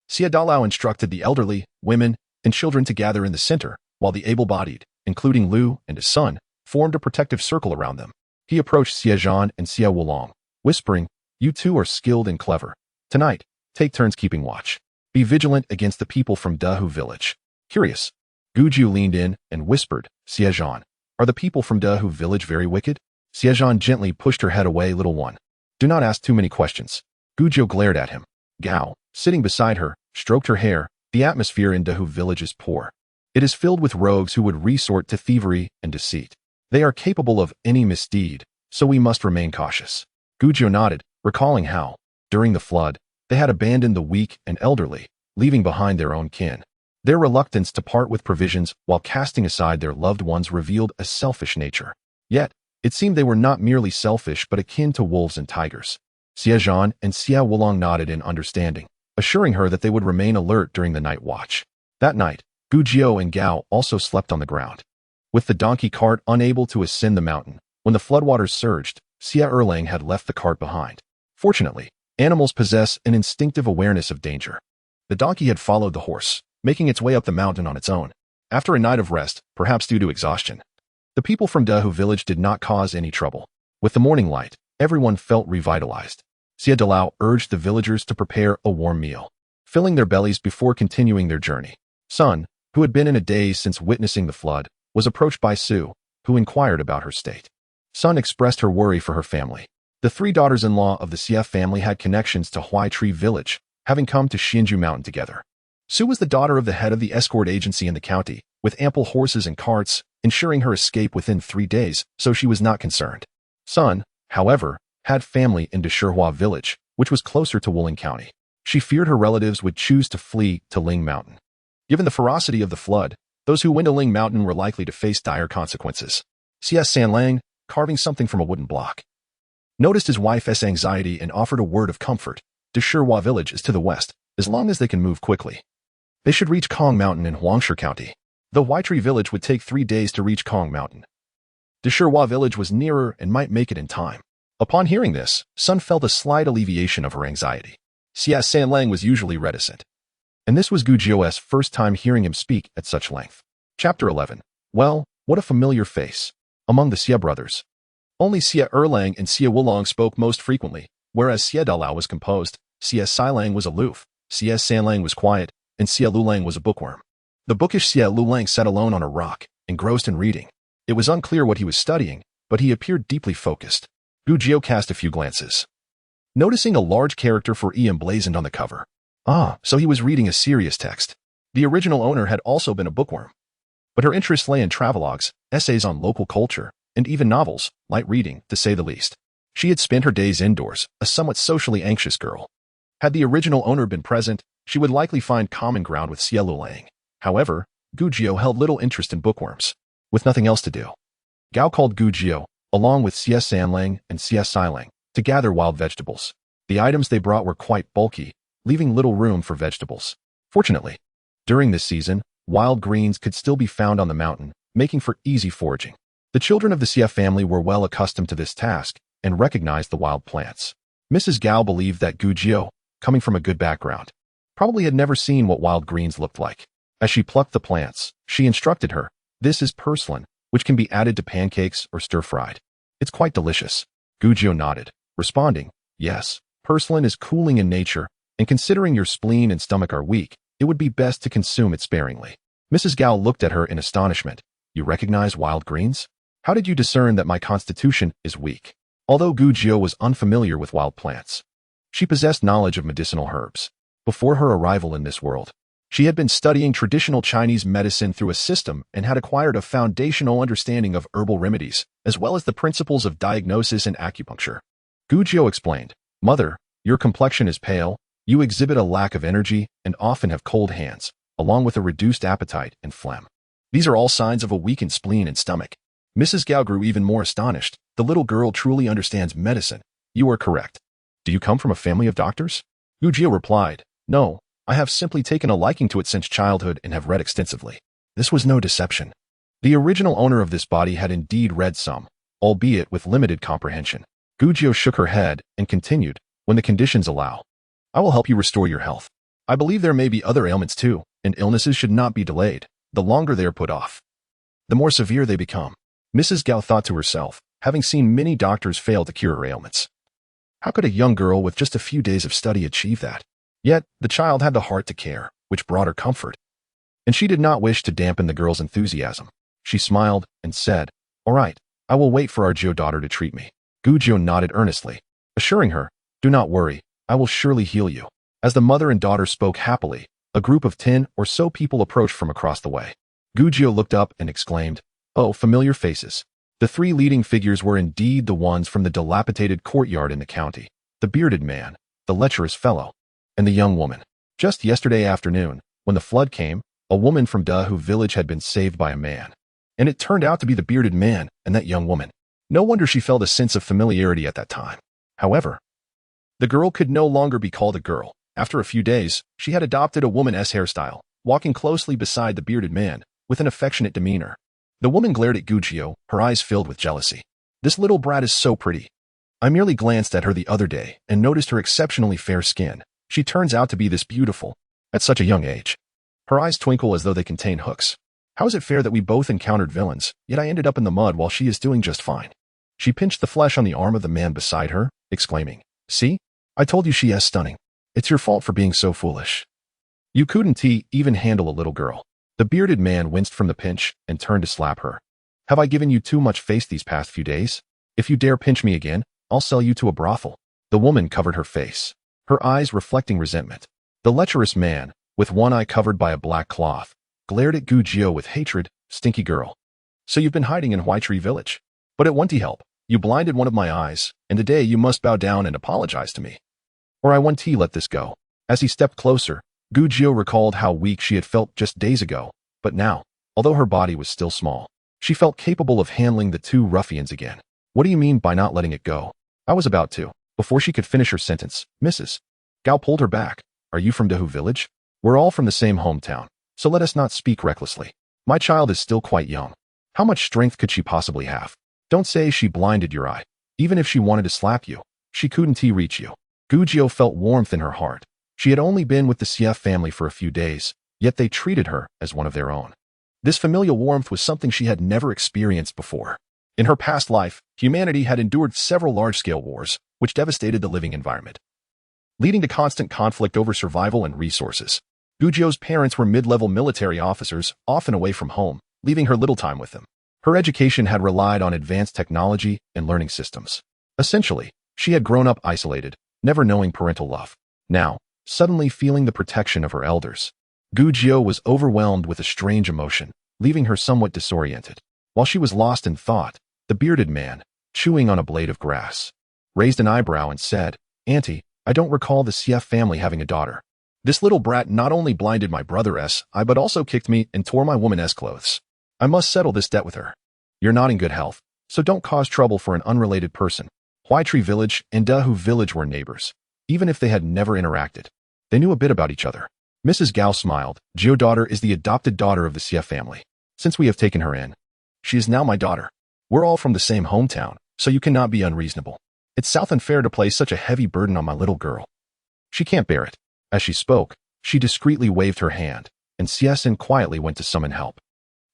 Xie Dalao instructed the elderly, women, and children to gather in the center, while the able-bodied, including Lu and his son, formed a protective circle around them. He approached Xie Zhan and Xie Wulong, whispering, "You two are skilled and clever. Tonight, take turns keeping watch. Be vigilant against the people from Dehu village." Curious, Gujiu leaned in and whispered, "Xie Zhan, are the people from Dehu village very wicked?" Xie Zhan gently pushed her head away. "Little one, do not ask too many questions." Gujiu glared at him. Gao, sitting beside her, stroked her hair. "The atmosphere in Dehu village is poor. It is filled with rogues who would resort to thievery and deceit. They are capable of any misdeed, so we must remain cautious." Gujiu nodded, recalling how, during the flood, they had abandoned the weak and elderly, leaving behind their own kin. Their reluctance to part with provisions while casting aside their loved ones revealed a selfish nature. Yet, it seemed they were not merely selfish but akin to wolves and tigers. Xie Zhan and Xie Wulong nodded in understanding, assuring her that they would remain alert during the night watch. That night, Gu Jiu and Gao also slept on the ground. With the donkey cart unable to ascend the mountain, when the floodwaters surged, Xie Erlang had left the cart behind. Fortunately, animals possess an instinctive awareness of danger. The donkey had followed the horse, making its way up the mountain on its own. After a night of rest, perhaps due to exhaustion, the people from Dehu village did not cause any trouble. With the morning light, everyone felt revitalized. Xie Dalao urged the villagers to prepare a warm meal, filling their bellies before continuing their journey. Sun, who had been in a daze since witnessing the flood, was approached by Su, who inquired about her state. Sun expressed her worry for her family. The 3 daughters-in-law of the Xie family had connections to Huaitree village, having come to Xianju Mountain together. Sue was the daughter of the head of the escort agency in the county, with ample horses and carts, ensuring her escape within 3 days, so she was not concerned. Sun, however, had family in Deshirhua village, which was closer to Wuling County. She feared her relatives would choose to flee to Ling Mountain. Given the ferocity of the flood, those who went to Ling Mountain were likely to face dire consequences. Xie Zhan, carving something from a wooden block, noticed his wife's anxiety and offered a word of comfort. Deshirhua village is to the west, as long as they can move quickly. They should reach Kong Mountain in Huangshi County. The Huaitree village would take 3 days to reach Kong Mountain. Deshirhua village was nearer and might make it in time. Upon hearing this, Sun felt a slight alleviation of her anxiety. Xie Zhan was usually reticent, and this was Gu Jiu's first time hearing him speak at such length. Chapter 11. Well, what a familiar face. Among the Xie brothers, only Xie Erlang and Xie Wulong spoke most frequently, whereas Xie Dalao was composed, Xie Xilang was aloof, Xie Sanlang was quiet, and Xie Lulang was a bookworm. The bookish Xie Lulang sat alone on a rock, engrossed in reading. It was unclear what he was studying, but he appeared deeply focused. Gu Jiu cast a few glances, noticing a large character for E emblazoned on the cover. Ah, so he was reading a serious text. The original owner had also been a bookworm, but her interest lay in travelogues, essays on local culture, and even novels, light reading, to say the least. She had spent her days indoors, a somewhat socially anxious girl. Had the original owner been present, she would likely find common ground with Xie Lulang. However, Gu Jiu held little interest in bookworms. With nothing else to do, Gao called Gu Jiu, along with Xie Sanlang and Xie Xilang, to gather wild vegetables. The items they brought were quite bulky, leaving little room for vegetables. Fortunately, during this season, wild greens could still be found on the mountain, making for easy foraging. The children of the Xie family were well accustomed to this task and recognized the wild plants. Mrs. Gao believed that Gu Jiu, coming from a good background, probably had never seen what wild greens looked like. As she plucked the plants, she instructed her, "This is purslane, which can be added to pancakes or stir-fried. It's quite delicious." Gu Jiu nodded, responding, "Yes, purslane is cooling in nature, and considering your spleen and stomach are weak, it would be best to consume it sparingly." Mrs. Gao looked at her in astonishment. "You recognize wild greens? How did you discern that my constitution is weak?" Although Gu Jiu was unfamiliar with wild plants, she possessed knowledge of medicinal herbs. Before her arrival in this world, she had been studying traditional Chinese medicine through a system and had acquired a foundational understanding of herbal remedies, as well as the principles of diagnosis and acupuncture. Gu Jiu explained, "Mother, your complexion is pale, you exhibit a lack of energy, and often have cold hands, along with a reduced appetite and phlegm. These are all signs of a weakened spleen and stomach." Mrs. Gao grew even more astonished. The little girl truly understands medicine. "You are correct. Do you come from a family of doctors?" Gu Jiu replied, "No, I have simply taken a liking to it since childhood and have read extensively." This was no deception. The original owner of this body had indeed read some, albeit with limited comprehension. Gu Jiu shook her head and continued, "When the conditions allow, I will help you restore your health. I believe there may be other ailments too, and illnesses should not be delayed. The longer they are put off, the more severe they become." Mrs. Gao thought to herself, having seen many doctors fail to cure her ailments. How could a young girl with just a few days of study achieve that? Yet, the child had the heart to care, which brought her comfort. And she did not wish to dampen the girl's enthusiasm. She smiled and said, "All right, I will wait for our Jiu daughter to treat me." Gu Jiu nodded earnestly, assuring her, "Do not worry, I will surely heal you." As the mother and daughter spoke happily, a group of 10 or so people approached from across the way. Gu Jiu looked up and exclaimed, "Oh, familiar faces." The 3 leading figures were indeed the ones from the dilapidated courtyard in the county: the bearded man, the lecherous fellow, and the young woman. Just yesterday afternoon, when the flood came, a woman from Dehu village had been saved by a man. And it turned out to be the bearded man and that young woman. No wonder she felt a sense of familiarity at that time. However, the girl could no longer be called a girl. After a few days, she had adopted a woman's hairstyle, walking closely beside the bearded man, with an affectionate demeanor. The woman glared at Gu Jiu, her eyes filled with jealousy. "This little brat is so pretty. I merely glanced at her the other day and noticed her exceptionally fair skin. She turns out to be this beautiful at such a young age." Her eyes twinkle as though they contain hooks. "How is it fair that we both encountered villains, yet I ended up in the mud while she is doing just fine?" She pinched the flesh on the arm of the man beside her, exclaiming, "See? I told you she is stunning. It's your fault for being so foolish. You couldn't even handle a little girl." The bearded man winced from the pinch and turned to slap her. "Have I given you too much face these past few days? If you dare pinch me again, I'll sell you to a brothel." The woman covered her face, her eyes reflecting resentment. The lecherous man, with one eye covered by a black cloth, glared at Gu Jio with hatred. Stinky girl. So you've been hiding in Huaitree village. But it won't help. You blinded one of my eyes, and today you must bow down and apologize to me. Or I won't let this go. As he stepped closer, Gu Jio recalled how weak she had felt just days ago, but now, although her body was still small, she felt capable of handling the two ruffians again. What do you mean by not letting it go? I was about to. Before she could finish her sentence, Mrs. Gao pulled her back. Are you from Dehu village? We're all from the same hometown, so let us not speak recklessly. My child is still quite young. How much strength could she possibly have? Don't say she blinded your eye. Even if she wanted to slap you, she couldn't reach you. Gu Jio felt warmth in her heart. She had only been with the Xie family for a few days, yet they treated her as one of their own. This familial warmth was something she had never experienced before. In her past life, humanity had endured several large-scale wars, which devastated the living environment, leading to constant conflict over survival and resources. Gu Jio's parents were mid-level military officers, often away from home, leaving her little time with them. Her education had relied on advanced technology and learning systems. Essentially, she had grown up isolated, never knowing parental love. Now, suddenly feeling the protection of her elders, Gu Jio was overwhelmed with a strange emotion, leaving her somewhat disoriented. While she was lost in thought, the bearded man, chewing on a blade of grass, raised an eyebrow and said, Auntie, I don't recall the Xie family having a daughter. This little brat not only blinded my brother's eye but also kicked me and tore my woman's clothes. I must settle this debt with her. You're not in good health, so don't cause trouble for an unrelated person. Huaitree village and Dehu village were neighbors, even if they had never interacted. They knew a bit about each other. Mrs. Gao smiled. Jio daughter is the adopted daughter of the Xie family. Since we have taken her in, she is now my daughter. We're all from the same hometown, so you cannot be unreasonable. It's south unfair to place such a heavy burden on my little girl. She can't bear it. As she spoke, she discreetly waved her hand, and Xie Zhan quietly went to summon help.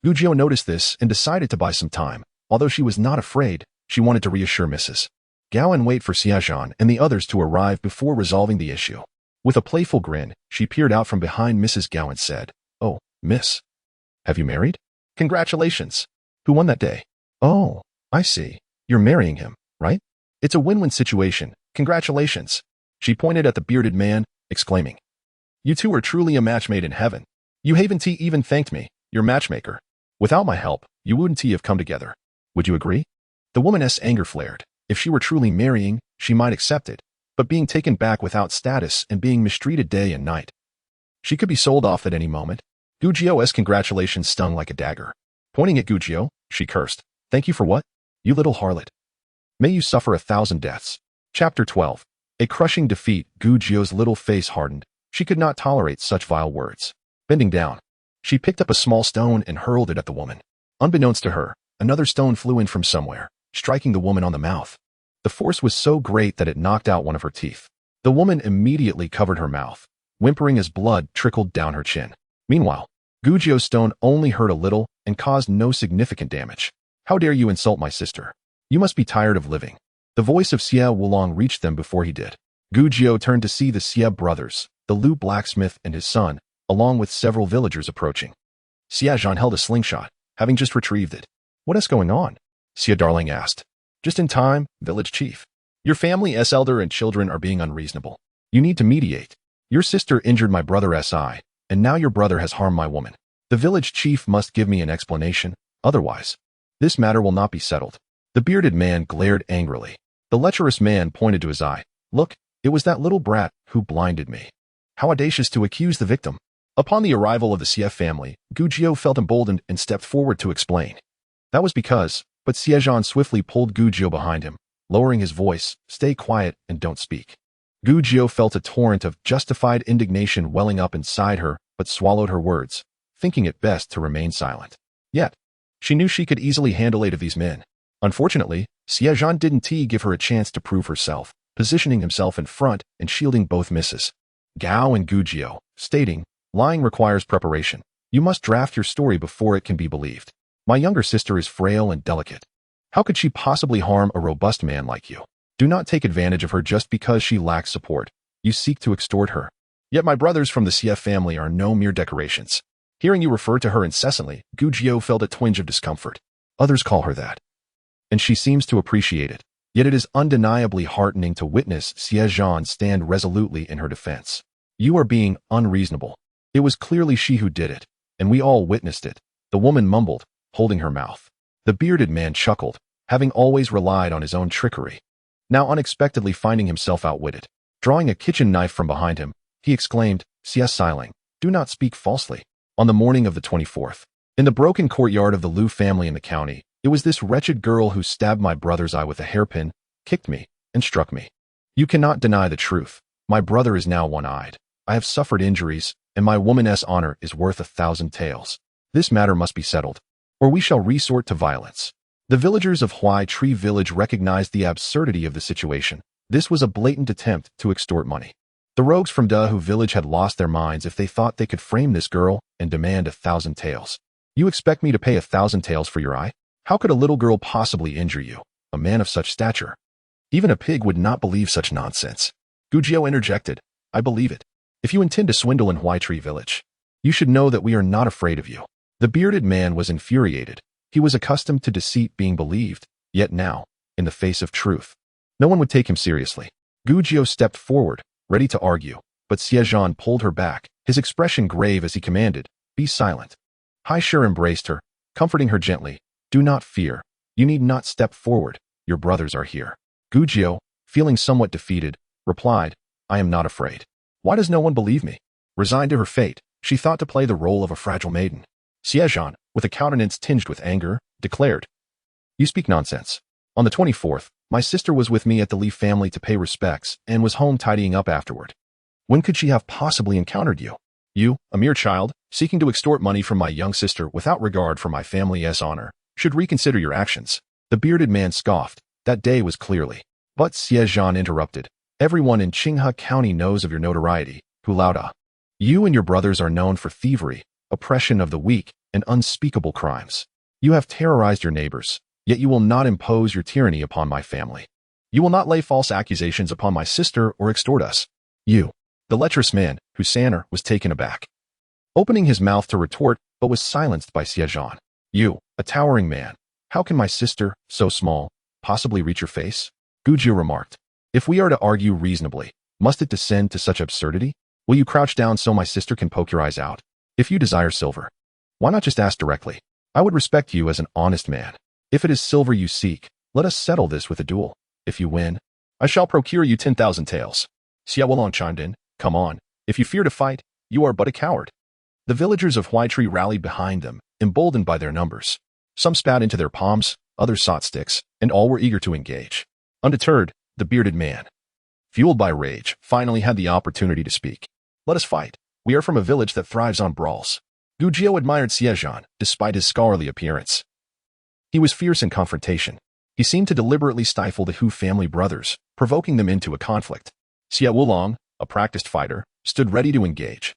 Gu Jio noticed this and decided to buy some time. Although she was not afraid, she wanted to reassure Mrs. Gao and wait for Xie Zhan and the others to arrive before resolving the issue. With a playful grin, she peered out from behind Mrs. Gao and said, Oh, miss. Have you married? Congratulations. Who won that day? Oh, I see. You're marrying him, right? It's a win-win situation. Congratulations. She pointed at the bearded man, exclaiming, You two are truly a match made in heaven. You haven't even thanked me, your matchmaker. Without my help, you wouldn't have come together. Would you agree? The woman's anger flared. If she were truly marrying, she might accept it, but being taken back without status and being mistreated day and night, she could be sold off at any moment. Gu Jio's congratulations stung like a dagger. Pointing at Gu Jio, she cursed. Thank you for what? You little harlot. May you suffer 1,000 deaths. Chapter 12. A crushing defeat. Gu Jio's little face hardened. She could not tolerate such vile words. Bending down, she picked up a small stone and hurled it at the woman. Unbeknownst to her, another stone flew in from somewhere, striking the woman on the mouth. The force was so great that it knocked out one of her teeth. The woman immediately covered her mouth, whimpering as blood trickled down her chin. Meanwhile, Gu Jio's stone only hurt a little and caused no significant damage. How dare you insult my sister? You must be tired of living. The voice of Xie Wulong reached them before he did. Gu Jio turned to see the Xie brothers, the Lu blacksmith and his son, along with several villagers approaching. Xie Zhan held a slingshot, having just retrieved it. What is going on? Xie Darling asked. Just in time, village chief. Your family's elder and children are being unreasonable. You need to mediate. Your sister injured my brother's eye, and now your brother has harmed my woman. The village chief must give me an explanation, otherwise, this matter will not be settled. The bearded man glared angrily. The lecherous man pointed to his eye. Look, it was that little brat who blinded me. How audacious to accuse the victim. Upon the arrival of the Xie family, Gu Jio felt emboldened and stepped forward to explain. That was because, but Xie Zhan swiftly pulled Gu Jio behind him, lowering his voice, Stay quiet and don't speak. Gu Jio felt a torrent of justified indignation welling up inside her, but swallowed her words, thinking it best to remain silent. Yet, she knew she could easily handle 8 of these men. Unfortunately, Xie Zhan didn't give her a chance to prove herself, positioning himself in front and shielding both Mrs. Gao and Gu Jio, stating, Lying requires preparation. You must draft your story before it can be believed. My younger sister is frail and delicate. How could she possibly harm a robust man like you? Do not take advantage of her just because she lacks support. You seek to extort her. Yet my brothers from the Xie family are no mere decorations. Hearing you refer to her incessantly, Gu Jio felt a twinge of discomfort. Others call her that, and she seems to appreciate it. Yet it is undeniably heartening to witness Xie Zhan stand resolutely in her defense. You are being unreasonable. It was clearly she who did it, and we all witnessed it, the woman mumbled, holding her mouth. The bearded man chuckled, having always relied on his own trickery, now unexpectedly finding himself outwitted. Drawing a kitchen knife from behind him, he exclaimed, "Xie Zhan, do not speak falsely." On the morning of the 24th, in the broken courtyard of the Liu family in the county, it was this wretched girl who stabbed my brother's eye with a hairpin, kicked me, and struck me. You cannot deny the truth. My brother is now one-eyed. I have suffered injuries, and my woman's honor is worth 1,000 taels. This matter must be settled, or we shall resort to violence. The villagers of Huai Tree Village recognized the absurdity of the situation. This was a blatant attempt to extort money. The rogues from Dahu village had lost their minds if they thought they could frame this girl and demand 1,000 taels. You expect me to pay 1,000 taels for your eye? How could a little girl possibly injure you, a man of such stature? Even a pig would not believe such nonsense. Gujiao interjected, I believe it. If you intend to swindle in Huai Tree Village, you should know that we are not afraid of you. The bearded man was infuriated. He was accustomed to deceit being believed, yet now, in the face of truth, no one would take him seriously. Gujiao stepped forward, ready to argue, but Xie Zhan pulled her back, his expression grave as he commanded, be silent. Hai Shi embraced her, comforting her gently, do not fear. You need not step forward. Your brothers are here. Gujiao, feeling somewhat defeated, replied, I am not afraid. Why does no one believe me? Resigned to her fate, she thought to play the role of a fragile maiden. Xie Zhan, with a countenance tinged with anger, declared, you speak nonsense. On the 24th, my sister was with me at the Li family to pay respects and was home tidying up afterward. When could she have possibly encountered you? You, a mere child, seeking to extort money from my young sister without regard for my family's honor, should reconsider your actions. The bearded man scoffed. That day was clearly. But Xie Zhan interrupted. Everyone in Qinghe County knows of your notoriety, Hulauda. You and your brothers are known for thievery, oppression of the weak, and unspeakable crimes. You have terrorized your neighbors, yet you will not impose your tyranny upon my family. You will not lay false accusations upon my sister or extort us. You, the lecherous man, Husainer, was taken aback, opening his mouth to retort, but was silenced by Xie Zhan. You, a towering man, how can my sister, so small, possibly reach your face? Gujiao remarked. If we are to argue reasonably, must it descend to such absurdity? Will you crouch down so my sister can poke your eyes out? If you desire silver, why not just ask directly? I would respect you as an honest man. If it is silver you seek, let us settle this with a duel. If you win, I shall procure you 10,000 taels. Xie Wulong chimed in, come on, if you fear to fight, you are but a coward. The villagers of Huai Tree rallied behind them, emboldened by their numbers. Some spat into their palms, others sought sticks, and all were eager to engage. Undeterred, the bearded man, fueled by rage, finally had the opportunity to speak. Let us fight. We are from a village that thrives on brawls. Gujiao admired Xie Zhan, despite his scholarly appearance. He was fierce in confrontation. He seemed to deliberately stifle the Hu family brothers, provoking them into a conflict. Xie Wulong, a practiced fighter, stood ready to engage.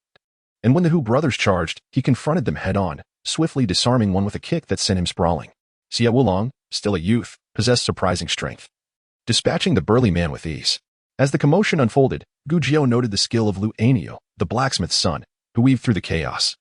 And when the Hu brothers charged, he confronted them head-on, swiftly disarming one with a kick that sent him sprawling. Xie Wulong, still a youth, possessed surprising strength, dispatching the burly man with ease. As the commotion unfolded, Gujiao noted the skill of Liu Anio, the blacksmith's son, who weaved through the chaos,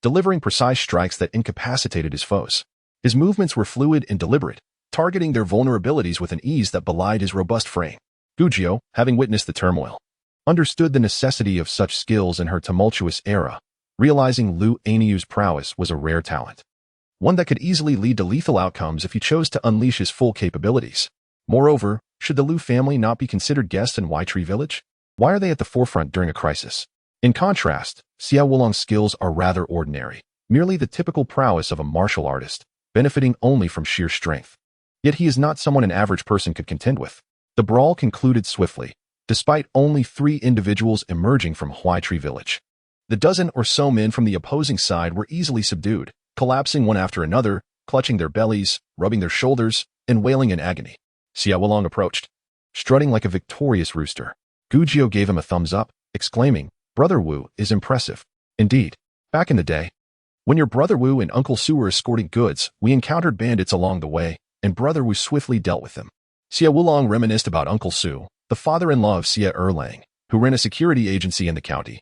delivering precise strikes that incapacitated his foes. His movements were fluid and deliberate, targeting their vulnerabilities with an ease that belied his robust frame. Gujiao, having witnessed the turmoil, understood the necessity of such skills in her tumultuous era, realizing Liu Anio's prowess was a rare talent, one that could easily lead to lethal outcomes if he chose to unleash his full capabilities. Moreover, should the Liu family not be considered guests in Huai Tree Village? Why are they at the forefront during a crisis? In contrast, Xie Wulong's skills are rather ordinary, merely the typical prowess of a martial artist, benefiting only from sheer strength. Yet he is not someone an average person could contend with. The brawl concluded swiftly, despite only 3 individuals emerging from Huai Tree Village. The dozen or so men from the opposing side were easily subdued, collapsing one after another, clutching their bellies, rubbing their shoulders, and wailing in agony. Xie Wulong approached, strutting like a victorious rooster. Gujiao gave him a thumbs up, exclaiming, Brother Wu is impressive. Indeed, back in the day, when your Brother Wu and Uncle Su were escorting goods, we encountered bandits along the way, and Brother Wu swiftly dealt with them. Xie Wulong reminisced about Uncle Su, the father-in-law of Xie Erlang, who ran a security agency in the county,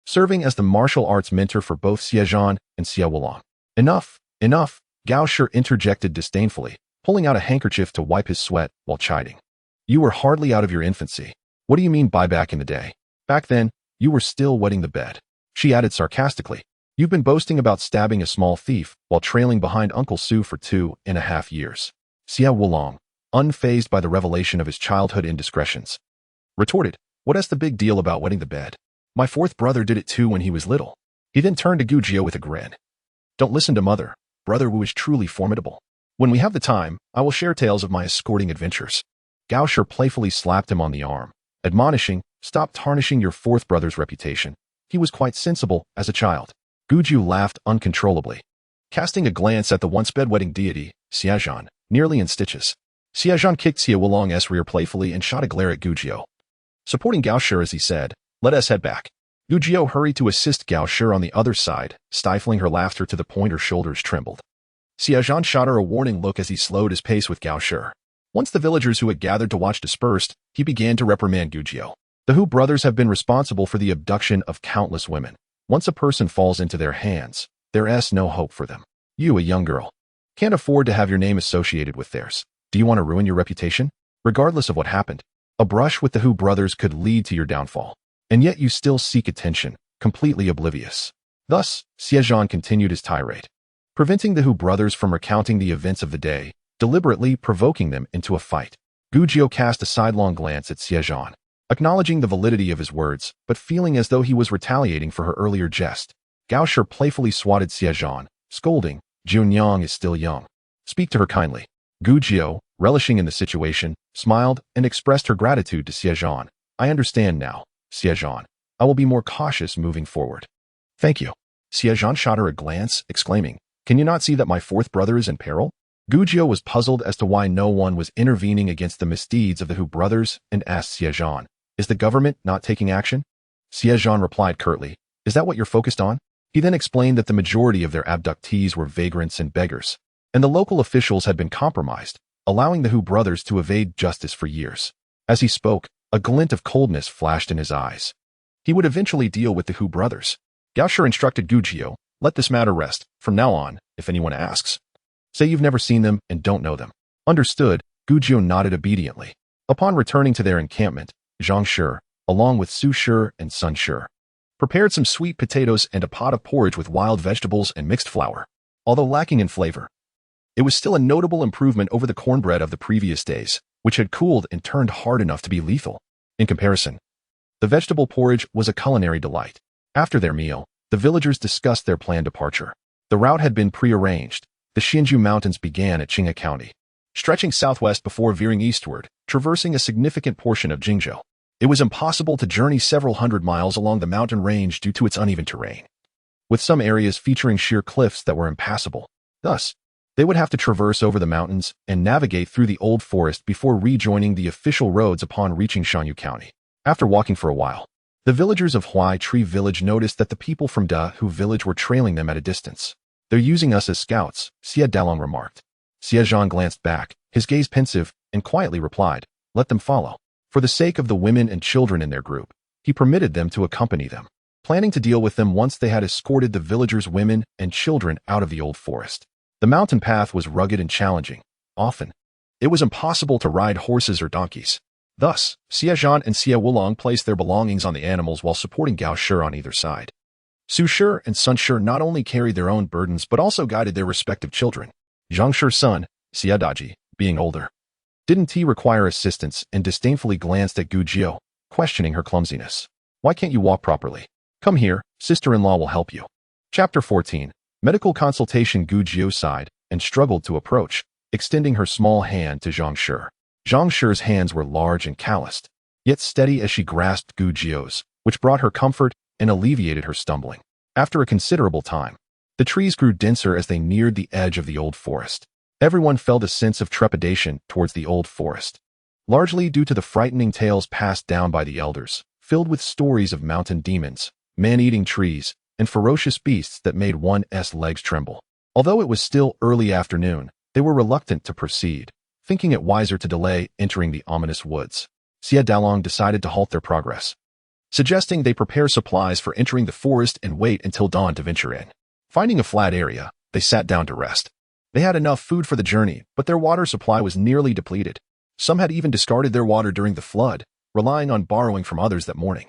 serving as the martial arts mentor for both Xie Zhan and Xie Wulong. Enough, enough, Gao Shi interjected disdainfully, pulling out a handkerchief to wipe his sweat while chiding. You were hardly out of your infancy. What do you mean by back in the day? Back then, you were still wetting the bed. She added sarcastically. You've been boasting about stabbing a small thief while trailing behind Uncle Su for 2.5 years. Xie Wulong, unfazed by the revelation of his childhood indiscretions, retorted, What's the big deal about wetting the bed? My fourth brother did it too when he was little. He then turned to Gujio with a grin. Don't listen to mother. Brother Wu is truly formidable. When we have the time, I will share tales of my escorting adventures. Gao Shi playfully slapped him on the arm, admonishing, Stop tarnishing your fourth brother's reputation. He was quite sensible as a child. Gujio laughed uncontrollably, casting a glance at the once bedwetting deity, Xie Zhan, nearly in stitches. Xie Zhan kicked Xie Wulong's rear playfully and shot a glare at Gujio, supporting Gao Shi as he said, Let us head back. Gujio hurried to assist Gao Shi on the other side, stifling her laughter to the point her shoulders trembled. Xie Zhan shot her a warning look as he slowed his pace with Gao Shi. Once the villagers who had gathered to watch dispersed, he began to reprimand Gujio. The Hu brothers have been responsible for the abduction of countless women. Once a person falls into their hands, there's no hope for them. You, a young girl, can't afford to have your name associated with theirs. Do you want to ruin your reputation? Regardless of what happened, a brush with the Hu brothers could lead to your downfall. And yet you still seek attention, completely oblivious. Thus, Xie Zhan continued his tirade, preventing the Hu brothers from recounting the events of the day, deliberately provoking them into a fight. Gujio cast a sidelong glance at Xie Zhan, acknowledging the validity of his words, but feeling as though he was retaliating for her earlier jest. Gao Shi playfully swatted Xie Zhan, scolding, Junyang is still young. Speak to her kindly. Gujio, relishing in the situation, smiled and expressed her gratitude to Xie Zhan. I understand now, Xie Zhan. I will be more cautious moving forward. Thank you. Xie Zhan shot her a glance, exclaiming, Can you not see that my fourth brother is in peril? Gujio was puzzled as to why no one was intervening against the misdeeds of the Hu brothers and asked Xie Zhan, Is the government not taking action? Xie Zhan replied curtly, Is that what you're focused on? He then explained that the majority of their abductees were vagrants and beggars, and the local officials had been compromised, allowing the Hu brothers to evade justice for years. As he spoke, a glint of coldness flashed in his eyes. He would eventually deal with the Hu brothers. Gao Shi instructed Gujio, Let this matter rest. From now on, if anyone asks, say you've never seen them and don't know them. Understood, Gujio nodded obediently. Upon returning to their encampment, Zhang Shi, along with Su Shi and Sun Shi, prepared some sweet potatoes and a pot of porridge with wild vegetables and mixed flour. Although lacking in flavor, it was still a notable improvement over the cornbread of the previous days, which had cooled and turned hard enough to be lethal. In comparison, the vegetable porridge was a culinary delight. After their meal, the villagers discussed their planned departure. The route had been prearranged. The Xinju Mountains began at Qinghe County, stretching southwest before veering eastward, traversing a significant portion of Jingzhou. It was impossible to journey several hundred miles along the mountain range due to its uneven terrain, with some areas featuring sheer cliffs that were impassable. Thus, they would have to traverse over the mountains and navigate through the old forest before rejoining the official roads upon reaching Shanyu County. After walking for a while, the villagers of Huai Tree Village noticed that the people from Da Hu Village were trailing them at a distance. They're using us as scouts, Xie Dalong remarked. Xie Zhan glanced back, his gaze pensive, and quietly replied, Let them follow. For the sake of the women and children in their group, he permitted them to accompany them, planning to deal with them once they had escorted the villagers' women and children out of the old forest. The mountain path was rugged and challenging. Often, it was impossible to ride horses or donkeys. Thus, Xie Zhan and Xie Wulong placed their belongings on the animals while supporting Gao Shi on either side. Su Shi and Sun Shi not only carried their own burdens but also guided their respective children. Zhang Shi's son, Xie Daji, being older, didn't he require assistance and disdainfully glanced at Gujio, questioning her clumsiness. Why can't you walk properly? Come here, sister-in-law will help you. Chapter 14. Medical consultation. Gujio sighed and struggled to approach, extending her small hand to Zhang Shi. Zhang Shi's hands were large and calloused, yet steady as she grasped Gujio's, which brought her comfort and alleviated her stumbling. After a considerable time, the trees grew denser as they neared the edge of the old forest. Everyone felt a sense of trepidation towards the old forest, largely due to the frightening tales passed down by the elders, filled with stories of mountain demons, man-eating trees, and ferocious beasts that made one's legs tremble. Although it was still early afternoon, they were reluctant to proceed, thinking it wiser to delay entering the ominous woods. Xie Dalong decided to halt their progress, suggesting they prepare supplies for entering the forest and wait until dawn to venture in. Finding a flat area, they sat down to rest. They had enough food for the journey, but their water supply was nearly depleted. Some had even discarded their water during the flood, relying on borrowing from others that morning.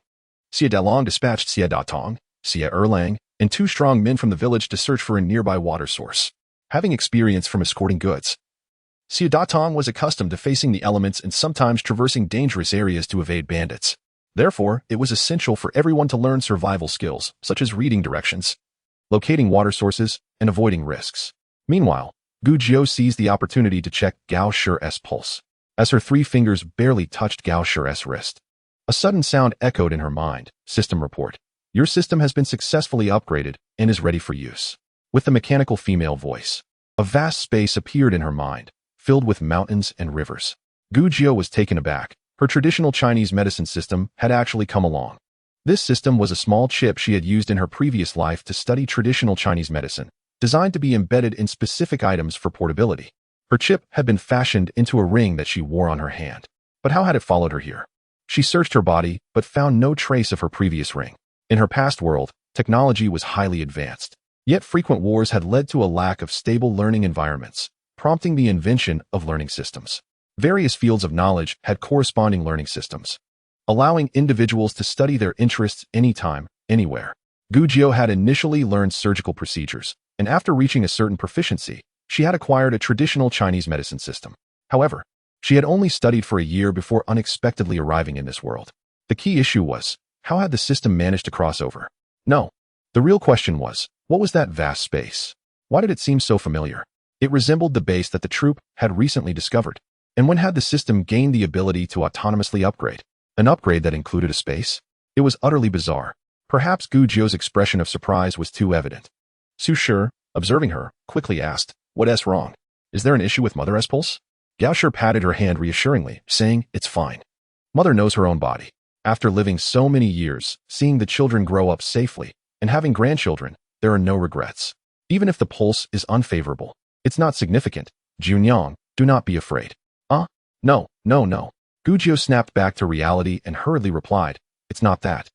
Xie Dalong dispatched Xie Datong, Xie Zhan, and 2 strong men from the village to search for a nearby water source. Having experience from escorting goods, Xie Zhan was accustomed to facing the elements and sometimes traversing dangerous areas to evade bandits. Therefore, it was essential for everyone to learn survival skills, such as reading directions, locating water sources, and avoiding risks. Meanwhile, Gu Jiu seized the opportunity to check Gao Shi's pulse. As her 3 fingers barely touched Gao Shi's wrist, a sudden sound echoed in her mind. System report. Your system has been successfully upgraded and is ready for use. With the mechanical female voice, a vast space appeared in her mind, filled with mountains and rivers. Gu Jiu was taken aback. Her traditional Chinese medicine system had actually come along. This system was a small chip she had used in her previous life to study traditional Chinese medicine, designed to be embedded in specific items for portability. Her chip had been fashioned into a ring that she wore on her hand. But how had it followed her here? She searched her body, but found no trace of her previous ring. In her past world, technology was highly advanced. Yet frequent wars had led to a lack of stable learning environments, prompting the invention of learning systems. Various fields of knowledge had corresponding learning systems, allowing individuals to study their interests anytime, anywhere. Gu Jiu had initially learned surgical procedures, and after reaching a certain proficiency, she had acquired a traditional Chinese medicine system. However, she had only studied for a year before unexpectedly arriving in this world. The key issue was, how had the system managed to cross over? No. The real question was, what was that vast space? Why did it seem so familiar? It resembled the base that the troop had recently discovered. And when had the system gained the ability to autonomously upgrade? An upgrade that included a space? It was utterly bizarre. Perhaps Gu Jiu's expression of surprise was too evident. Su Shi, observing her, quickly asked, "What's wrong? Is there an issue with Mother's pulse?" Gao Shi patted her hand reassuringly, saying, "It's fine. Mother knows her own body. After living so many years, seeing the children grow up safely, and having grandchildren, there are no regrets. Even if the pulse is unfavorable, it's not significant. Junyang, do not be afraid." No. Gu Jiu snapped back to reality and hurriedly replied, "It's not that.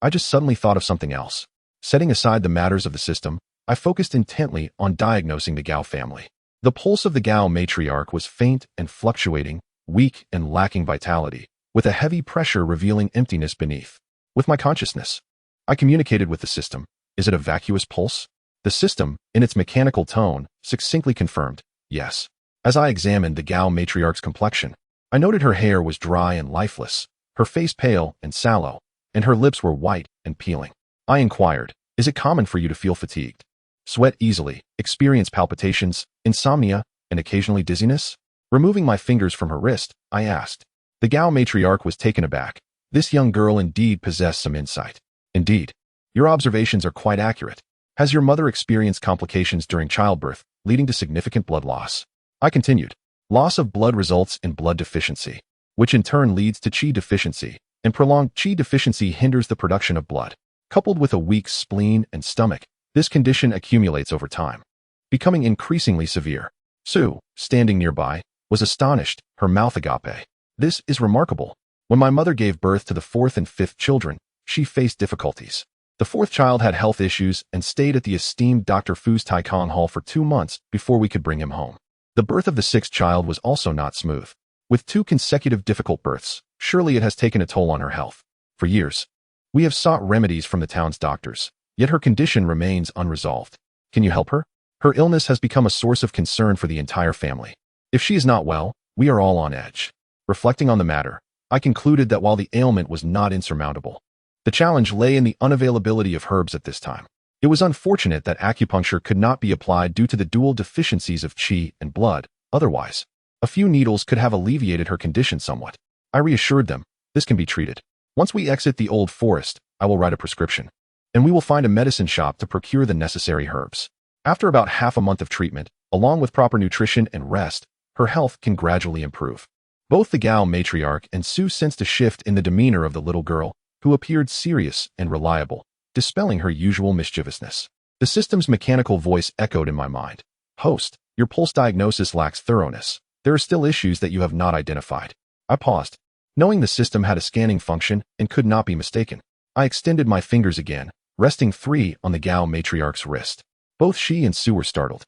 I just suddenly thought of something else." Setting aside the matters of the system, I focused intently on diagnosing the Gao family. The pulse of the Gao matriarch was faint and fluctuating, weak and lacking vitality, with a heavy pressure revealing emptiness beneath. With my consciousness, I communicated with the system. "Is it a vacuous pulse?" The system, in its mechanical tone, succinctly confirmed, "Yes." As I examined the Gao matriarch's complexion, I noted her hair was dry and lifeless, her face pale and sallow, and her lips were white and peeling. I inquired, "Is it common for you to feel fatigued, sweat easily, experience palpitations, insomnia, and occasionally dizziness?" Removing my fingers from her wrist, I asked. The Gao matriarch was taken aback. This young girl indeed possessed some insight. "Indeed, your observations are quite accurate. Has your mother experienced complications during childbirth, leading to significant blood loss?" I continued. Loss of blood results in blood deficiency, which in turn leads to qi deficiency, and prolonged qi deficiency hinders the production of blood. Coupled with a weak spleen and stomach, this condition accumulates over time, becoming increasingly severe. Su, standing nearby, was astonished, her mouth agape. "This is remarkable. When my mother gave birth to the 4th and 5th children, she faced difficulties. The 4th child had health issues and stayed at the esteemed Dr. Fu's Taikong Hall for 2 months before we could bring him home. The birth of the 6th child was also not smooth. With 2 consecutive difficult births, surely it has taken a toll on her health. For years, we have sought remedies from the town's doctors, yet her condition remains unresolved. Can you help her? Her illness has become a source of concern for the entire family. If she is not well, we are all on edge." Reflecting on the matter, I concluded that while the ailment was not insurmountable, the challenge lay in the unavailability of herbs at this time. It was unfortunate that acupuncture could not be applied due to the dual deficiencies of qi and blood. Otherwise, a few needles could have alleviated her condition somewhat. I reassured them, "This can be treated. Once we exit the old forest, I will write a prescription, and we will find a medicine shop to procure the necessary herbs." After about half a month of treatment, along with proper nutrition and rest, her health can gradually improve. Both the Gao matriarch and Su sensed a shift in the demeanor of the little girl, who appeared serious and reliable, dispelling her usual mischievousness. The system's mechanical voice echoed in my mind. "Host, your pulse diagnosis lacks thoroughness. There are still issues that you have not identified." I paused, knowing the system had a scanning function and could not be mistaken. I extended my fingers again, resting 3 on the Gao matriarch's wrist. Both she and Su were startled,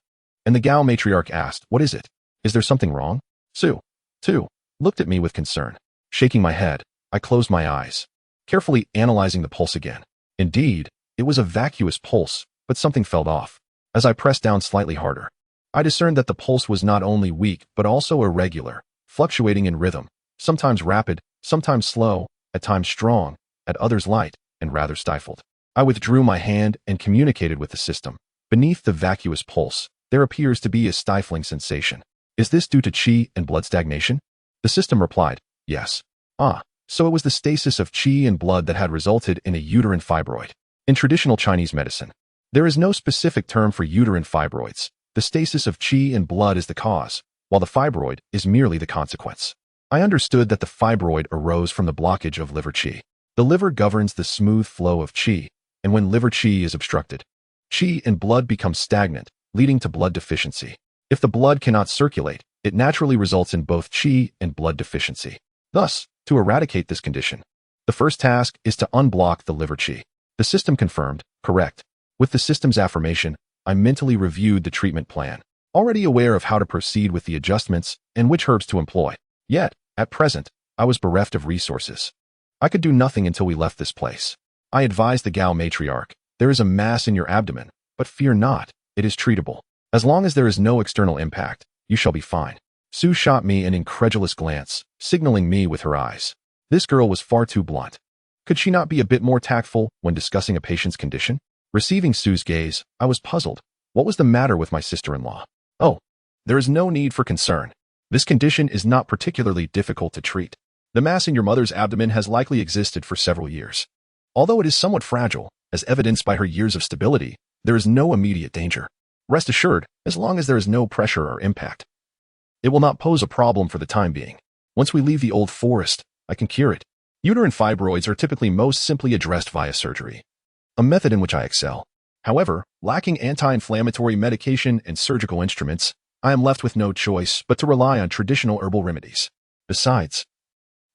and the Gao matriarch asked, "What is it? Is there something wrong?" Su, too, looked at me with concern. Shaking my head, I closed my eyes, carefully analyzing the pulse again. Indeed, It was a vacuous pulse, but something felt off. As I pressed down slightly harder, I discerned that the pulse was not only weak but also irregular, fluctuating in rhythm, sometimes rapid, sometimes slow, at times strong, at others light, and rather stifled. I withdrew my hand and communicated with the system. Beneath the vacuous pulse, there appears to be a stifling sensation. Is this due to qi and blood stagnation? The system replied, yes. So it was the stasis of qi and blood that had resulted in a uterine fibroid. In traditional Chinese medicine, there is no specific term for uterine fibroids. The stasis of qi and blood is the cause, while the fibroid is merely the consequence. I understood that the fibroid arose from the blockage of liver qi. The liver governs the smooth flow of qi, and when liver qi is obstructed, qi and blood become stagnant, leading to blood deficiency. If the blood cannot circulate, it naturally results in both qi and blood deficiency. Thus, to eradicate this condition, the first task is to unblock the liver qi. The system confirmed, correct. With the system's affirmation, I mentally reviewed the treatment plan, already aware of how to proceed with the adjustments and which herbs to employ. Yet, at present, I was bereft of resources. I could do nothing until we left this place. I advised the Gao matriarch, there is a mass in your abdomen, but fear not, it is treatable. As long as there is no external impact, you shall be fine. Sue shot me an incredulous glance, signaling me with her eyes. This girl was far too blunt. Could she not be a bit more tactful when discussing a patient's condition? Receiving Sue's gaze, I was puzzled. What was the matter with my sister-in-law? Oh, there is no need for concern. This condition is not particularly difficult to treat. The mass in your mother's abdomen has likely existed for several years. Although it is somewhat fragile, as evidenced by her years of stability, there is no immediate danger. Rest assured, as long as there is no pressure or impact, it will not pose a problem for the time being. Once we leave the old forest, I can cure it. Uterine fibroids are typically most simply addressed via surgery, a method in which I excel. However, lacking anti-inflammatory medication and surgical instruments, I am left with no choice but to rely on traditional herbal remedies. Besides,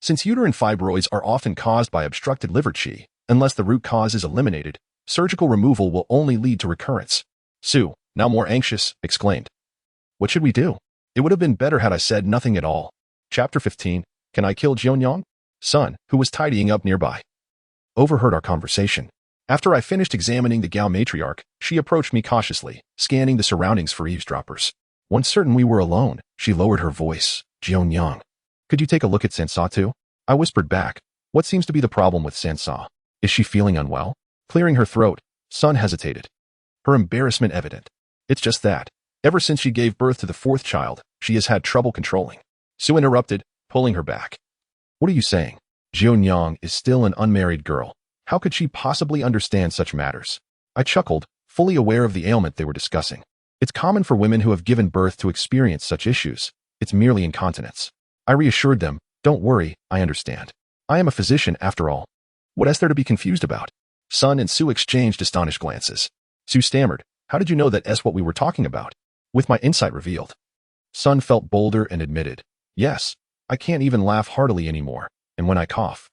since uterine fibroids are often caused by obstructed liver qi, unless the root cause is eliminated, surgical removal will only lead to recurrence. Sue, now more anxious, exclaimed, what should we do? It would have been better had I said nothing at all. Chapter 15, Can I Kill Jianyang? Sun, who was tidying up nearby, overheard our conversation. After I finished examining the Gao matriarch, she approached me cautiously, scanning the surroundings for eavesdroppers. Once certain we were alone, she lowered her voice. Jianyang, could you take a look at Sansa too? I whispered back. What seems to be the problem with Sansa? Is she feeling unwell? Clearing her throat, Sun hesitated, her embarrassment evident. It's just that. Ever since she gave birth to the fourth child, she has had trouble controlling. Sue interrupted, pulling her back. What are you saying? Jianyang is still an unmarried girl. How could she possibly understand such matters? I chuckled, fully aware of the ailment they were discussing. It's common for women who have given birth to experience such issues. It's merely incontinence. I reassured them, don't worry, I understand. I am a physician after all. What is there to be confused about? Sun and Sue exchanged astonished glances. Sue stammered, how did you know that's what we were talking about? With my insight revealed. Sun felt bolder and admitted, yes, I can't even laugh heartily anymore, and when I cough,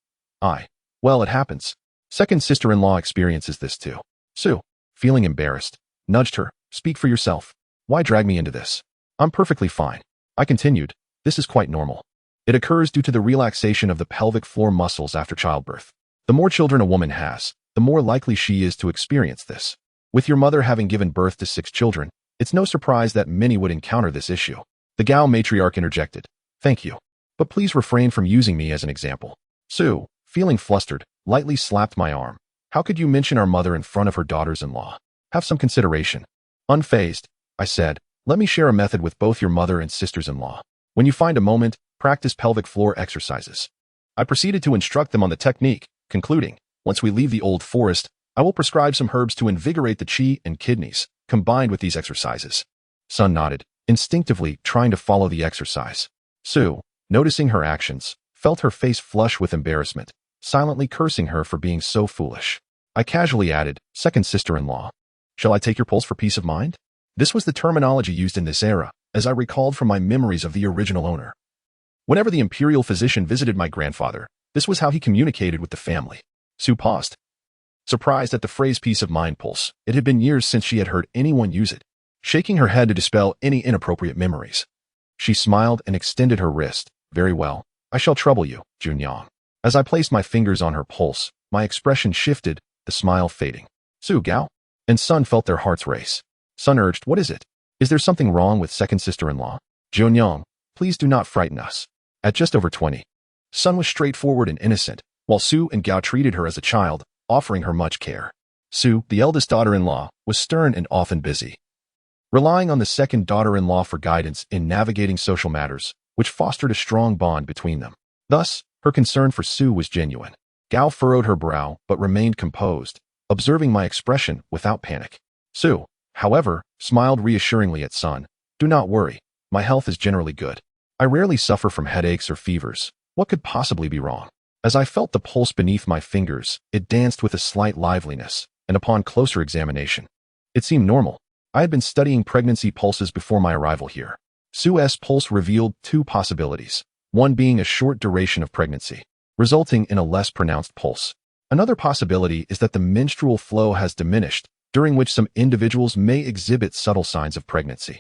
well, it happens. Second sister-in-law experiences this too. Sue, feeling embarrassed, nudged her, speak for yourself. Why drag me into this? I'm perfectly fine. I continued, this is quite normal. It occurs due to the relaxation of the pelvic floor muscles after childbirth. The more children a woman has, the more likely she is to experience this. With your mother having given birth to 6 children, it's no surprise that many would encounter this issue. The Gao matriarch interjected, thank you, but please refrain from using me as an example. Sue, feeling flustered, lightly slapped my arm. How could you mention our mother in front of her daughters-in-law? Have some consideration. Unfazed, I said, let me share a method with both your mother and sisters-in-law. When you find a moment, practice pelvic floor exercises. I proceeded to instruct them on the technique, concluding, once we leave the old forest, I will prescribe some herbs to invigorate the qi and kidneys, combined with these exercises. Sun nodded, instinctively trying to follow the exercise. Sue, noticing her actions, felt her face flush with embarrassment, silently cursing her for being so foolish. I casually added, second sister-in-law, shall I take your pulse for peace of mind? This was the terminology used in this era, as I recalled from my memories of the original owner. Whenever the imperial physician visited my grandfather, this was how he communicated with the family. Sue paused, surprised at the phrase peace of mind pulse. It had been years since she had heard anyone use it, shaking her head to dispel any inappropriate memories. She smiled and extended her wrist. Very well, I shall trouble you, Jianyang. As I placed my fingers on her pulse, my expression shifted, the smile fading. Su, Gao? And Sun felt their hearts race. Sun urged, what is it? Is there something wrong with second sister-in-law? Jionyang, please do not frighten us. At just over 20, Sun was straightforward and innocent, while Su and Gao treated her as a child, offering her much care. Su, the eldest daughter-in-law, was stern and often busy, relying on the second daughter-in-law for guidance in navigating social matters, which fostered a strong bond between them. Thus, her concern for Su was genuine. Gao furrowed her brow but remained composed, observing my expression without panic. Su, however, smiled reassuringly at Sun. Do not worry, my health is generally good. I rarely suffer from headaches or fevers. What could possibly be wrong? As I felt the pulse beneath my fingers, it danced with a slight liveliness, and upon closer examination, it seemed normal. I had been studying pregnancy pulses before my arrival here. Su's pulse revealed two possibilities, one being a short duration of pregnancy, resulting in a less pronounced pulse. Another possibility is that the menstrual flow has diminished, during which some individuals may exhibit subtle signs of pregnancy.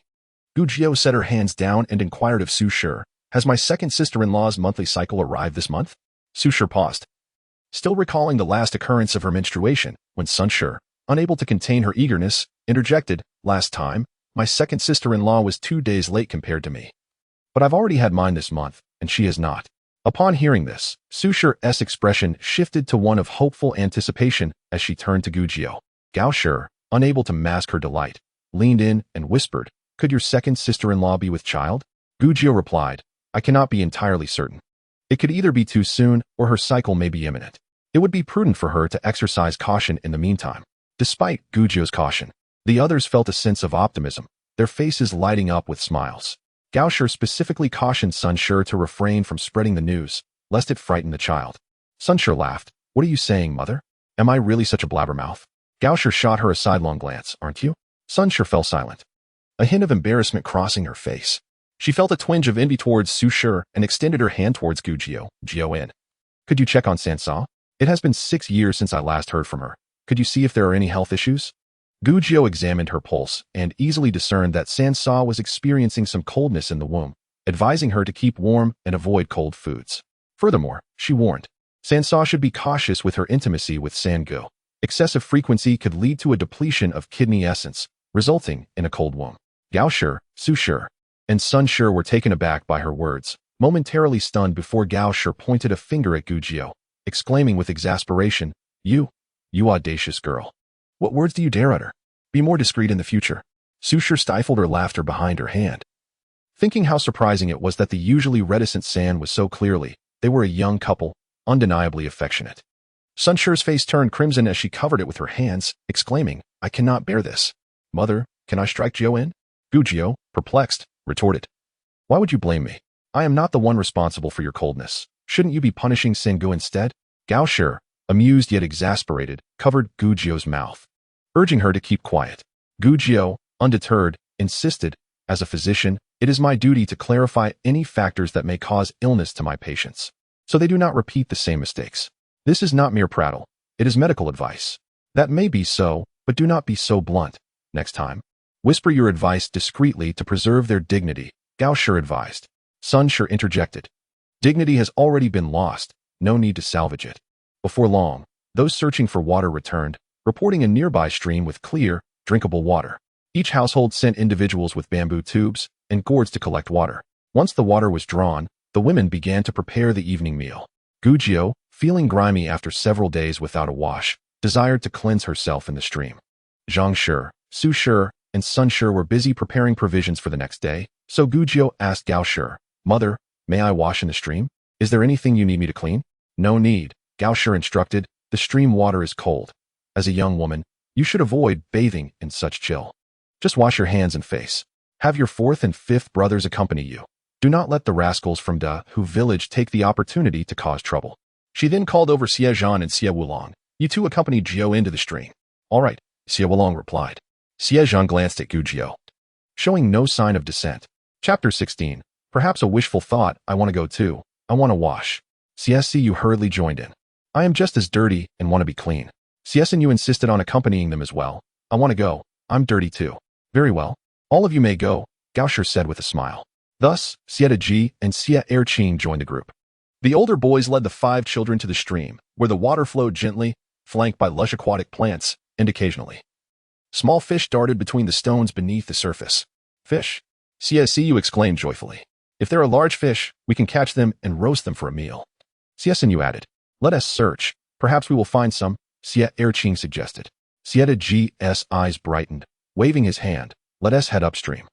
Gujio set her hands down and inquired of Su Shi, has my second sister-in-law's monthly cycle arrived this month? Su Shi paused, still recalling the last occurrence of her menstruation, when Sun Shi, unable to contain her eagerness, interjected, last time, my second sister-in-law was 2 days late compared to me. But I've already had mine this month, and she has not. Upon hearing this, Su Shi's expression shifted to one of hopeful anticipation as she turned to Gujio. Gao Shi, unable to mask her delight, leaned in and whispered, could your second sister-in-law be with child? Gujio replied, I cannot be entirely certain. It could either be too soon or her cycle may be imminent. It would be prudent for her to exercise caution in the meantime. Despite Gujio's caution, the others felt a sense of optimism, their faces lighting up with smiles. Gao Shi specifically cautioned Sun Shi to refrain from spreading the news, lest it frighten the child. Sun Shi laughed. What are you saying, mother? Am I really such a blabbermouth? Gao Shi shot her a sidelong glance. Aren't you? Sun Shi fell silent, a hint of embarrassment crossing her face. She felt a twinge of envy towards Su Shi and extended her hand towards Gujio. Jio-in. Could you check on Sansa? It has been 6 years since I last heard from her. Could you see if there are any health issues? Gujio examined her pulse and easily discerned that Sansa was experiencing some coldness in the womb, advising her to keep warm and avoid cold foods. Furthermore, she warned, Sansa should be cautious with her intimacy with Sangu. Excessive frequency could lead to a depletion of kidney essence, resulting in a cold womb. Gao Shi, Su Shi, and Sun Shi were taken aback by her words, momentarily stunned before Gao Shi pointed a finger at Gujio, exclaiming with exasperation, You audacious girl. What words do you dare utter? Be more discreet in the future. Su Shi stifled her laughter behind her hand, thinking how surprising it was that the usually reticent San was so clearly, they were a young couple, undeniably affectionate. Sun Shi's face turned crimson as she covered it with her hands, exclaiming, I cannot bear this. Mother, can I strike Jio-in? Gujio, perplexed, retorted. Why would you blame me? I am not the one responsible for your coldness. Shouldn't you be punishing Sangu instead? Gao Shi, amused yet exasperated, covered Gujio's mouth, urging her to keep quiet. Gujio, undeterred, insisted, as a physician, it is my duty to clarify any factors that may cause illness to my patients, so they do not repeat the same mistakes. This is not mere prattle. It is medical advice. That may be so, but do not be so blunt. Next time, whisper your advice discreetly to preserve their dignity, Gao Shi advised. Sun Shi interjected. Dignity has already been lost, no need to salvage it. Before long, those searching for water returned, reporting a nearby stream with clear, drinkable water. Each household sent individuals with bamboo tubes and gourds to collect water. Once the water was drawn, the women began to prepare the evening meal. Gujio, feeling grimy after several days without a wash, desired to cleanse herself in the stream. Zhang Shi, Su Shi, and Sun Shi were busy preparing provisions for the next day, so Gujio asked Gao Shi, Mother, may I wash in the stream? Is there anything you need me to clean? No need, Gao Shi instructed, the stream water is cold. As a young woman, you should avoid bathing in such chill. Just wash your hands and face. Have your 4th and 5th brothers accompany you. Do not let the rascals from Da Hu village take the opportunity to cause trouble. She then called over Xie Zhan and Xie Wulong. You two accompanied Jio into the stream. All right, Xie Wulong replied. Xie Zhan glanced at Gujio, showing no sign of dissent. Chapter 16. Perhaps a wishful thought, I want to go too. I want to wash. CSCU hurriedly joined in. I am just as dirty and want to be clean. CSNU insisted on accompanying them as well. I want to go. I'm dirty too. Very well. All of you may go, Gao Shi said with a smile. Thus, Xie Ji and Xie Erqing joined the group. The older boys led the 5 children to the stream, where the water flowed gently, flanked by lush aquatic plants, and occasionally, small fish darted between the stones beneath the surface. Fish? Xie exclaimed joyfully. If there are large fish, we can catch them and roast them for a meal. Xie added. Let us search. Perhaps we will find some, Xie Erqing suggested. Xie Zhan's eyes brightened, waving his hand. Let us head upstream.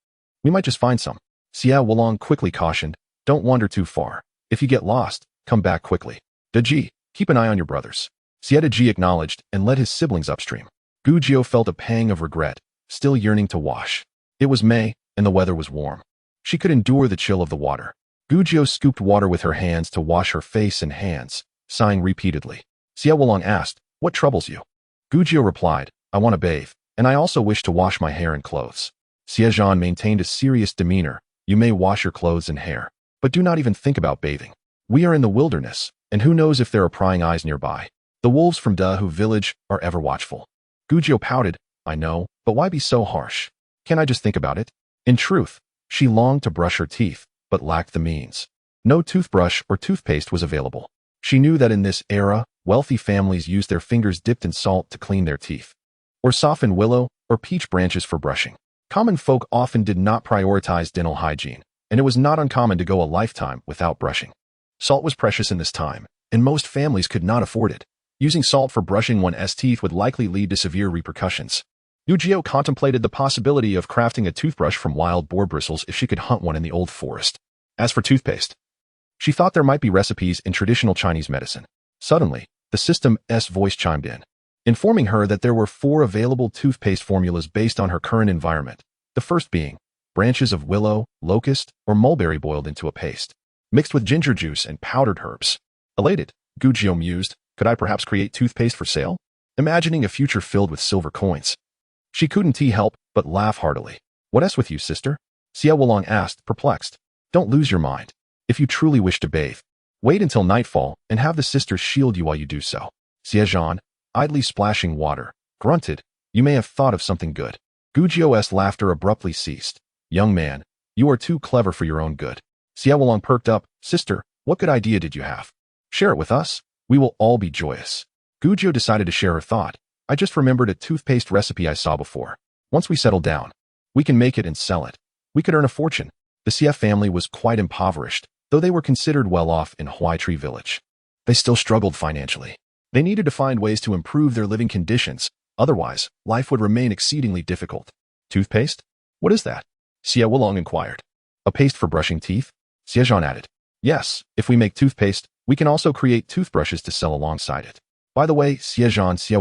We might just find some. Xie Wulong quickly cautioned. Don't wander too far. If you get lost, come back quickly. Ji, keep an eye on your brothers. Xie Ji acknowledged and led his siblings upstream. Gu Jiu felt a pang of regret, still yearning to wash. It was May, and the weather was warm. She could endure the chill of the water. Gu Jiu scooped water with her hands to wash her face and hands, sighing repeatedly. Xie Wulong asked, What troubles you? Gu Jiu replied, I want to bathe, and I also wish to wash my hair and clothes. Xie Zhan maintained a serious demeanor. You may wash your clothes and hair, but do not even think about bathing. We are in the wilderness, and who knows if there are prying eyes nearby. The wolves from Dahu village are ever watchful. Gu Jiu pouted, I know, but why be so harsh? Can't I just think about it? In truth, she longed to brush her teeth, but lacked the means. No toothbrush or toothpaste was available. She knew that in this era, wealthy families used their fingers dipped in salt to clean their teeth, or soften willow or peach branches for brushing. Common folk often did not prioritize dental hygiene, and it was not uncommon to go a lifetime without brushing. Salt was precious in this time, and most families could not afford it. Using salt for brushing one's teeth would likely lead to severe repercussions. Gu Jiu contemplated the possibility of crafting a toothbrush from wild boar bristles if she could hunt one in the old forest. As for toothpaste, she thought there might be recipes in traditional Chinese medicine. Suddenly, the system's voice chimed in, informing her that there were 4 available toothpaste formulas based on her current environment, the first being branches of willow, locust, or mulberry boiled into a paste, mixed with ginger juice and powdered herbs. Elated, Gu Jiu mused, could I perhaps create toothpaste for sale? Imagining a future filled with silver coins. She couldn't help but laugh heartily. What is with you, sister? Xie Wulong asked, perplexed. Don't lose your mind. If you truly wish to bathe, wait until nightfall and have the sisters shield you while you do so. Xie Zhan, idly splashing water, grunted, you may have thought of something good. Gu Jiu's laughter abruptly ceased. Young man, you are too clever for your own good. Xie Wulong perked up, sister, what good idea did you have? Share it with us. We will all be joyous. Gu Jiu decided to share her thought. I just remembered a toothpaste recipe I saw before. Once we settle down, we can make it and sell it. We could earn a fortune. The Xie family was quite impoverished, though they were considered well off in Huaitree village. They still struggled financially. They needed to find ways to improve their living conditions, otherwise, life would remain exceedingly difficult. Toothpaste? What is that? Xie Wulong inquired. A paste for brushing teeth? Xie Zhan added. Yes, if we make toothpaste, we can also create toothbrushes to sell alongside it. By the way, Xie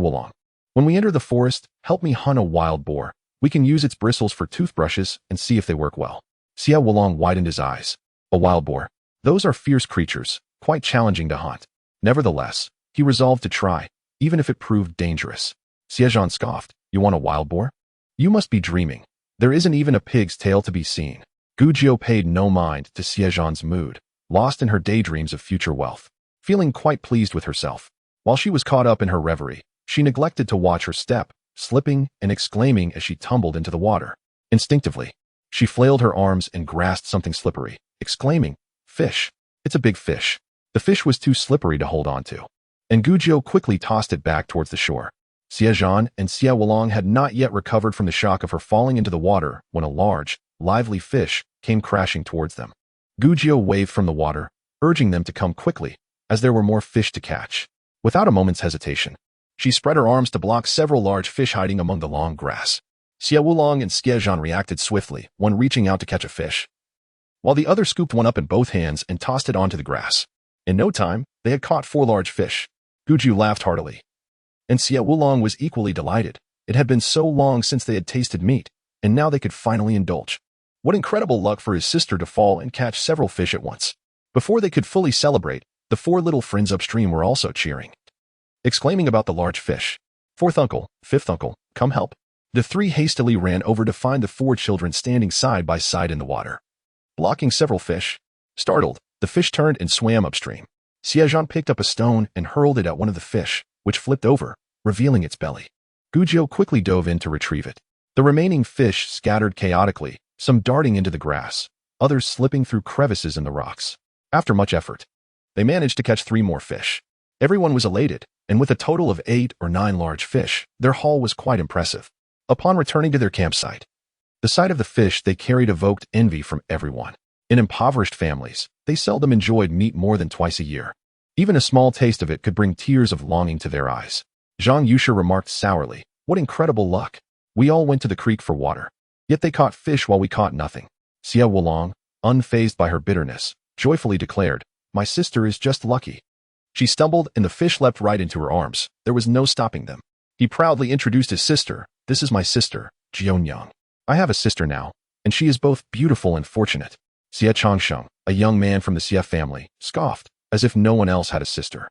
Wulong, when we enter the forest, help me hunt a wild boar. We can use its bristles for toothbrushes and see if they work well. Xie Wulong widened his eyes. A wild boar. Those are fierce creatures, quite challenging to hunt. Nevertheless, he resolved to try, even if it proved dangerous. Xie Zhan scoffed. You want a wild boar? You must be dreaming. There isn't even a pig's tail to be seen. Gu Jiu paid no mind to Xie Zhan's mood, lost in her daydreams of future wealth. Feeling quite pleased with herself. While she was caught up in her reverie, she neglected to watch her step, slipping and exclaiming as she tumbled into the water. Instinctively, she flailed her arms and grasped something slippery, exclaiming, Fish! It's a big fish. The fish was too slippery to hold on to, and Gu Jiu quickly tossed it back towards the shore. Xie Zhan and Xie Wulong had not yet recovered from the shock of her falling into the water when a large, lively fish came crashing towards them. Gu Jiu waved from the water, urging them to come quickly, as there were more fish to catch. Without a moment's hesitation, she spread her arms to block several large fish hiding among the long grass. Xie Wulong and Xie Zhan reacted swiftly, one reaching out to catch a fish, while the other scooped one up in both hands and tossed it onto the grass. In no time, they had caught 4 large fish. Gu Jiu laughed heartily, and Xie Wulong was equally delighted. It had been so long since they had tasted meat, and now they could finally indulge. What incredible luck for his sister to fall and catch several fish at once. Before they could fully celebrate, the 4 little friends upstream were also cheering, exclaiming about the large fish. Fourth uncle, fifth uncle, come help. The 3 hastily ran over to find the 4 children standing side by side in the water, blocking several fish. Startled, the fish turned and swam upstream. Xie Zhan picked up a stone and hurled it at one of the fish, which flipped over, revealing its belly. Gu Jiu quickly dove in to retrieve it. The remaining fish scattered chaotically, some darting into the grass, others slipping through crevices in the rocks. After much effort, they managed to catch 3 more fish. Everyone was elated, and with a total of 8 or 9 large fish, their haul was quite impressive. Upon returning to their campsite, the sight of the fish they carried evoked envy from everyone. In impoverished families, they seldom enjoyed meat more than twice a year. Even a small taste of it could bring tears of longing to their eyes. Zhang Yushe remarked sourly, "What incredible luck! We all went to the creek for water. Yet they caught fish while we caught nothing." Xie Wulong, unfazed by her bitterness, joyfully declared, "My sister is just lucky." She stumbled and the fish leapt right into her arms. There was no stopping them. He proudly introduced his sister. "This is my sister, Jianyang. I have a sister now, and she is both beautiful and fortunate." Xie Changsheng, a young man from the Xie family, scoffed, as if no one else had a sister.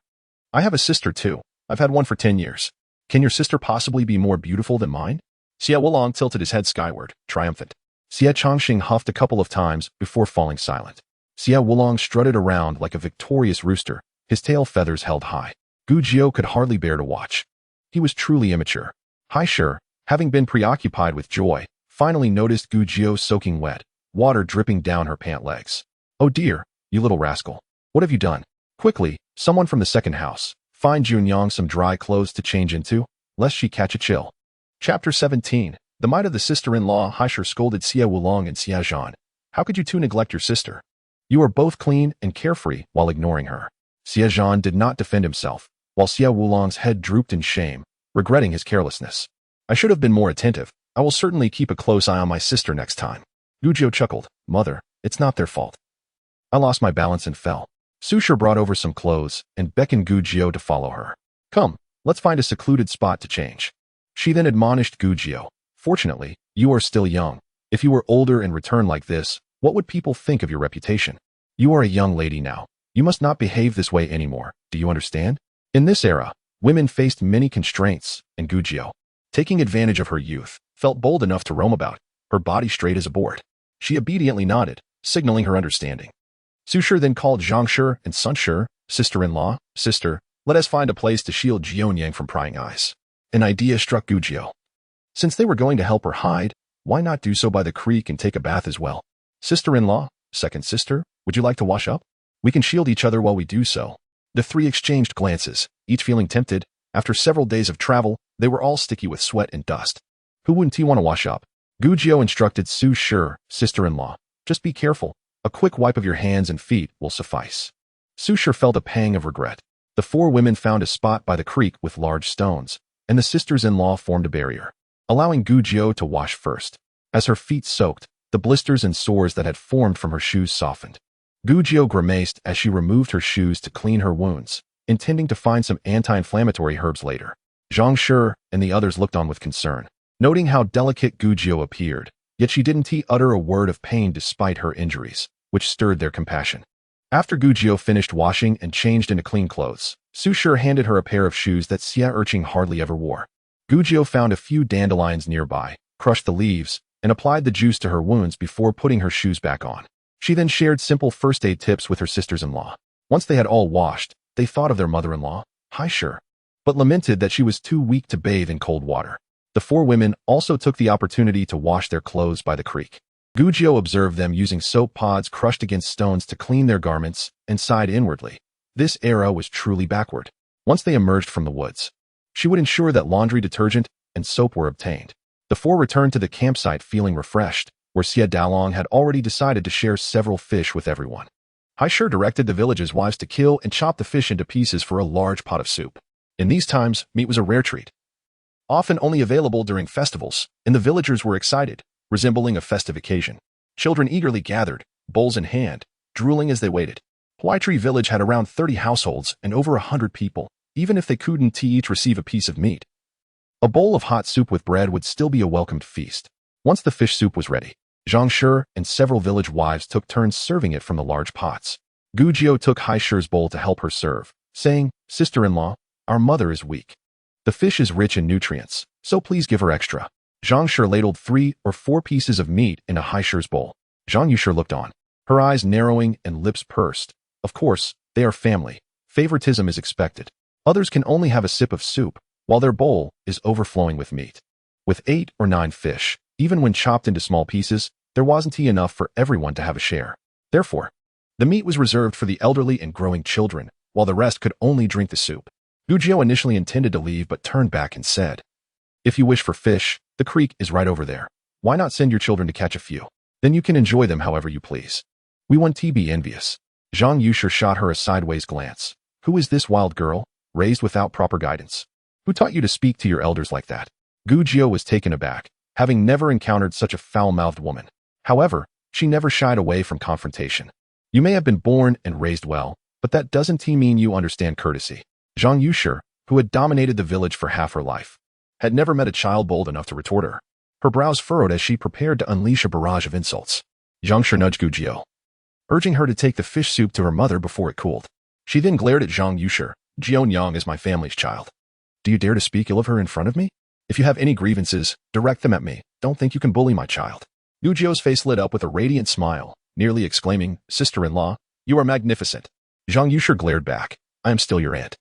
"I have a sister too. I've had one for 10 years. Can your sister possibly be more beautiful than mine?" Xie Wulong tilted his head skyward, triumphant. Xie Changsheng huffed a couple of times before falling silent. Xie Wulong strutted around like a victorious rooster, his tail feathers held high. Gu Jiao could hardly bear to watch. He was truly immature. Hai Shi, having been preoccupied with joy, finally noticed Gu Jiao soaking wet, water dripping down her pant legs. "Oh dear, you little rascal. What have you done? Quickly, someone from the second house, find Junyang some dry clothes to change into, lest she catch a chill." Chapter 17. The might of the sister-in-law. Hai Shi scolded Xie Wulong and Xie Zhan. "How could you two neglect your sister? You are both clean and carefree while ignoring her." Xie Zhan did not defend himself, while Xie Wulong's head drooped in shame, regretting his carelessness. "I should have been more attentive. I will certainly keep a close eye on my sister next time." Gu Jiao chuckled. "Mother, it's not their fault. I lost my balance and fell." Su Shi brought over some clothes and beckoned Gu Jiao to follow her. "Come, let's find a secluded spot to change." She then admonished Gu Jiao. "Fortunately, you are still young. If you were older and returned like this, what would people think of your reputation? You are a young lady now. You must not behave this way anymore. Do you understand?" In this era, women faced many constraints, and Gu Jiao, taking advantage of her youth, felt bold enough to roam about, her body straight as a board. She obediently nodded, signaling her understanding. Su Shi then called Zhang Shi and Sun Shi, "Sister-in-law, sister, let us find a place to shield Jianyang from prying eyes." An idea struck Gu Jiao. Since they were going to help her hide, why not do so by the creek and take a bath as well? "Sister-in-law, second sister, would you like to wash up? We can shield each other while we do so." The three exchanged glances, each feeling tempted. After several days of travel, they were all sticky with sweat and dust. Who wouldn't want to wash up? Gu Jiao instructed Su Shi, "Sister-in-law, just be careful. A quick wipe of your hands and feet will suffice." Su Shi felt a pang of regret. The four women found a spot by the creek with large stones, and the sisters-in-law formed a barrier, allowing Gu Jiao to wash first. As her feet soaked, the blisters and sores that had formed from her shoes softened. Gu Jiao grimaced as she removed her shoes to clean her wounds, intending to find some anti-inflammatory herbs later. Zhang Shi and the others looked on with concern, noting how delicate Gu Jiao appeared, yet she didn't utter a word of pain despite her injuries, which stirred their compassion. After Gu Jiao finished washing and changed into clean clothes, Su Shi handed her a pair of shoes that Xie Urching hardly ever wore. Gu Jiao found a few dandelions nearby, crushed the leaves, and applied the juice to her wounds before putting her shoes back on. She then shared simple first aid tips with her sisters-in-law. Once they had all washed, they thought of their mother-in-law, Hai Shi, but lamented that she was too weak to bathe in cold water. The four women also took the opportunity to wash their clothes by the creek. Gu Jiao observed them using soap pods crushed against stones to clean their garments and sighed inwardly. This era was truly backward. Once they emerged from the woods, she would ensure that laundry detergent and soap were obtained. The four returned to the campsite feeling refreshed, where Xie Dalong had already decided to share several fish with everyone. Hai Shi directed the village's wives to kill and chop the fish into pieces for a large pot of soup. In these times, meat was a rare treat, often only available during festivals, and the villagers were excited, resembling a festive occasion. Children eagerly gathered, bowls in hand, drooling as they waited. Huaitree village had around 30 households and over 100 people, even if they couldn't each receive a piece of meat. A bowl of hot soup with bread would still be a welcomed feast. Once the fish soup was ready, Zhang Shi and several village wives took turns serving it from the large pots. Gu Jiao took Hai Shi's bowl to help her serve, saying, "Sister-in-law, our mother is weak. The fish is rich in nutrients, so please give her extra." Zhang Shi ladled 3 or 4 pieces of meat in a Hai Shi's bowl. Zhang Yushe looked on, her eyes narrowing and lips pursed. Of course, they are family. Favoritism is expected. Others can only have a sip of soup, while their bowl is overflowing with meat. With 8 or 9 fish, even when chopped into small pieces, there wasn't enough for everyone to have a share. Therefore, the meat was reserved for the elderly and growing children, while the rest could only drink the soup. Gujio initially intended to leave but turned back and said, "If you wish for fish, the creek is right over there. Why not send your children to catch a few? Then you can enjoy them however you please. We won't be envious." Zhang Yushi shot her a sideways glance. "Who is this wild girl, raised without proper guidance? Who taught you to speak to your elders like that?" Gujio was taken aback, having never encountered such a foul-mouthed woman. However, she never shied away from confrontation. "You may have been born and raised well, but that doesn't mean you understand courtesy." Zhang Yushi, who had dominated the village for half her life, had never met a child bold enough to retort her. Her brows furrowed as she prepared to unleash a barrage of insults. Zhang Yushi nudged Gujio, urging her to take the fish soup to her mother before it cooled. She then glared at Zhang Yushi. "Jianyang is my family's child. Do you dare to speak ill of her in front of me? If you have any grievances, direct them at me. Don't think you can bully my child." Gujio's face lit up with a radiant smile, nearly exclaiming, "Sister-in-law, you are magnificent." Zhang Yushi glared back, "I am still your aunt."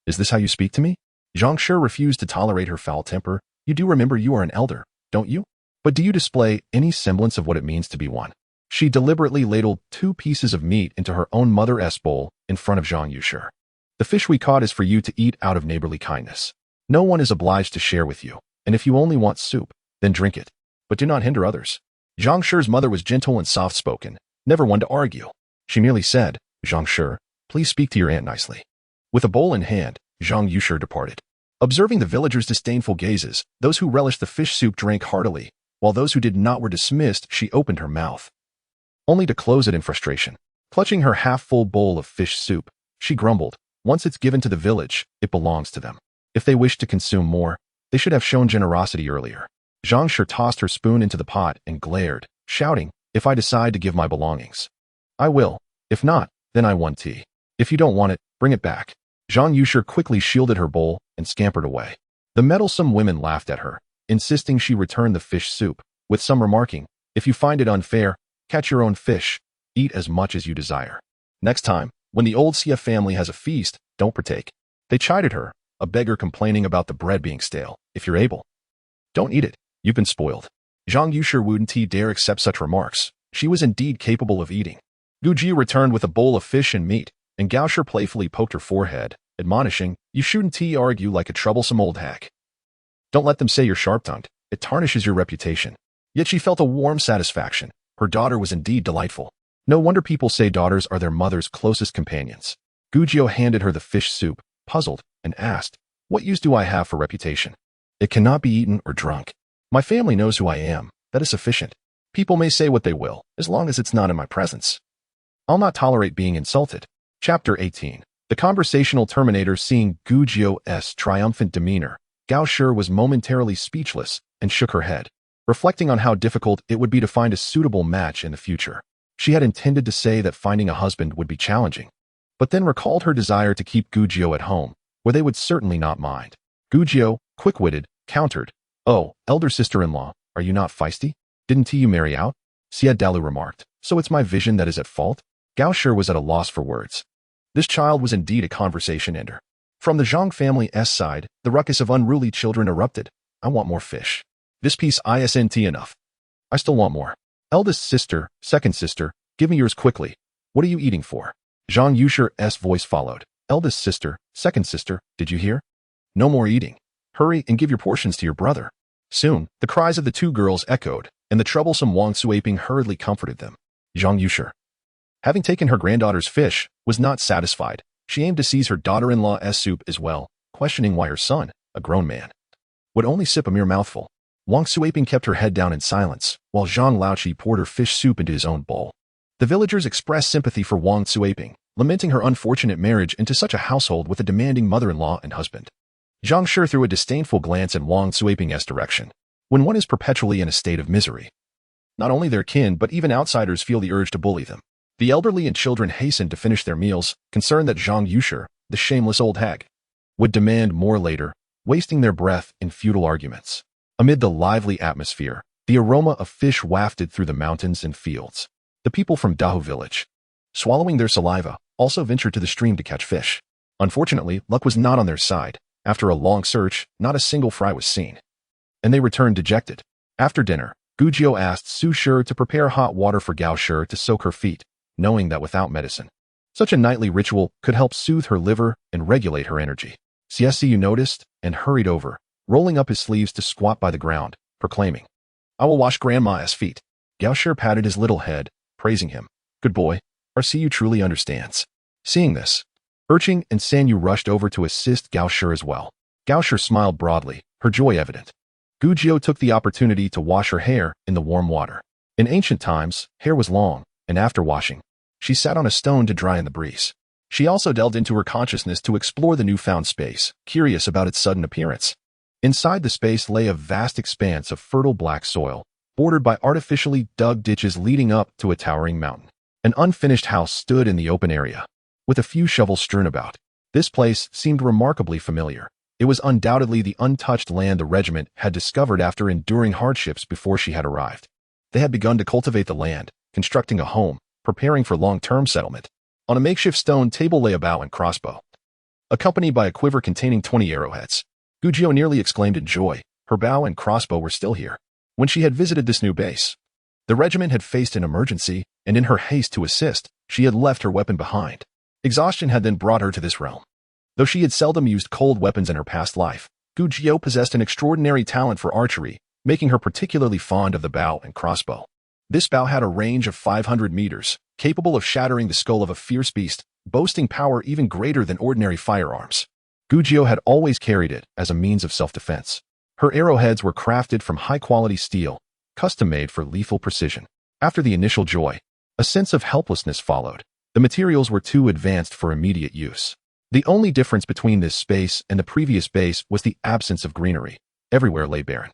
"Is this how you speak to me?" Zhang Shi refused to tolerate her foul temper. "You do remember you are an elder, don't you? But do you display any semblance of what it means to be one?" She deliberately ladled 2 pieces of meat into her own mother-s bowl in front of Zhang Yushi. "The fish we caught is for you to eat out of neighborly kindness. No one is obliged to share with you, and if you only want soup, then drink it. But do not hinder others." Zhang Shi's mother was gentle and soft-spoken, never one to argue. She merely said, "Zhang Shi, please speak to your aunt nicely." With a bowl in hand, Zhang Yushi departed. Observing the villagers' disdainful gazes, those who relished the fish soup drank heartily, while those who did not were dismissed. She opened her mouth, only to close it in frustration. Clutching her half-full bowl of fish soup, she grumbled, "Once it's given to the village, it belongs to them. If they wish to consume more, they should have shown generosity earlier." Zhang Shi tossed her spoon into the pot and glared, shouting, "If I decide to give my belongings, I will. If not, then I want tea. If you don't want it, bring it back." Zhang Yushi quickly shielded her bowl and scampered away. The meddlesome women laughed at her, insisting she return the fish soup, with some remarking, "If you find it unfair, catch your own fish, eat as much as you desire. Next time, when the old Xie family has a feast, don't partake." They chided her, a beggar complaining about the bread being stale. "If you're able, don't eat it. You've been spoiled." Zhang Yushi wouldn't dare accept such remarks. She was indeed capable of eating. Guji returned with a bowl of fish and meat, and Gao Shi playfully poked her forehead, admonishing, "You shouldn't argue like a troublesome old hag. Don't let them say you're sharp-tongued. It tarnishes your reputation." Yet she felt a warm satisfaction. Her daughter was indeed delightful. No wonder people say daughters are their mother's closest companions. Gujio handed her the fish soup, puzzled, and asked, "What use do I have for reputation? It cannot be eaten or drunk. My family knows who I am. That is sufficient. People may say what they will, as long as it's not in my presence. I'll not tolerate being insulted." Chapter 18. The conversational terminator. Seeing Gujio's triumphant demeanor, Gao Shi was momentarily speechless and shook her head, reflecting on how difficult it would be to find a suitable match in the future. She had intended to say that finding a husband would be challenging, but then recalled her desire to keep Gujio at home, where they would certainly not mind. Gujio, quick-witted, countered, "Oh, elder sister-in-law, are you not feisty? Didn't you marry out?" Xie Dalu remarked, "So it's my vision that is at fault?" Gao Shi was at a loss for words. This child was indeed a conversation ender. From the Zhang family's side, the ruckus of unruly children erupted. "I want more fish. This piece isn't enough. I still want more. Eldest sister, second sister, give me yours quickly. What are you eating for?" Zhang Yushi's voice followed. "Eldest sister, second sister, did you hear? No more eating. Hurry and give your portions to your brother." Soon, the cries of the 2 girls echoed, and the troublesome Wang Suiping hurriedly comforted them. Zhang Yushi, having taken her granddaughter's fish, was not satisfied. She aimed to seize her daughter-in-law's soup as well, questioning why her son, a grown man, would only sip a mere mouthful. Wang Suiping kept her head down in silence, while Zhang Laoqi poured her fish soup into his own bowl. The villagers expressed sympathy for Wang Suiping, lamenting her unfortunate marriage into such a household with a demanding mother-in-law and husband. Zhang Shi threw a disdainful glance in Wang Suiping's direction. When one is perpetually in a state of misery, not only their kin but even outsiders feel the urge to bully them. The elderly and children hastened to finish their meals, concerned that Zhang Yushi, the shameless old hag, would demand more later, wasting their breath in futile arguments. Amid the lively atmosphere, the aroma of fish wafted through the mountains and fields. The people from Dahu village, swallowing their saliva, also ventured to the stream to catch fish. Unfortunately, luck was not on their side. After a long search, not a single fry was seen, and they returned dejected. After dinner, Gujio asked Su Shi to prepare hot water for Gao Shi to soak her feet, knowing that without medicine, Such a nightly ritual could help soothe her liver and regulate her energy. Xie noticed and hurried over, rolling up his sleeves to squat by the ground, proclaiming, "I will wash Grandma's feet." Gao Shi patted his little head, praising him. "Good boy, our Siyu truly understands." Seeing this, Urchin and Sanyu rushed over to assist Gao Shi as well. Gao Shi smiled broadly, her joy evident. Gu Jiu took the opportunity to wash her hair in the warm water. In ancient times, hair was long, and after washing, she sat on a stone to dry in the breeze. She also delved into her consciousness to explore the newfound space, curious about its sudden appearance. Inside the space lay a vast expanse of fertile black soil, bordered by artificially dug ditches leading up to a towering mountain. An unfinished house stood in the open area, with a few shovels strewn about. This place seemed remarkably familiar. It was undoubtedly the untouched land the regiment had discovered after enduring hardships before she had arrived. They had begun to cultivate the land, constructing a home, preparing for long-term settlement. On a makeshift stone table lay a bow and crossbow, accompanied by a quiver containing 20 arrowheads. Gu Jiu nearly exclaimed in joy. Her bow and crossbow were still here when she had visited this new base. The regiment had faced an emergency, and in her haste to assist, she had left her weapon behind. Exhaustion had then brought her to this realm. Though she had seldom used cold weapons in her past life, Gu Jiu possessed an extraordinary talent for archery, making her particularly fond of the bow and crossbow. This bow had a range of 500 meters, capable of shattering the skull of a fierce beast, boasting power even greater than ordinary firearms. Gu Jiu had always carried it as a means of self-defense. Her arrowheads were crafted from high-quality steel, custom-made for lethal precision. After the initial joy, a sense of helplessness followed. The materials were too advanced for immediate use. The only difference between this space and the previous base was the absence of greenery. Everywhere lay barren.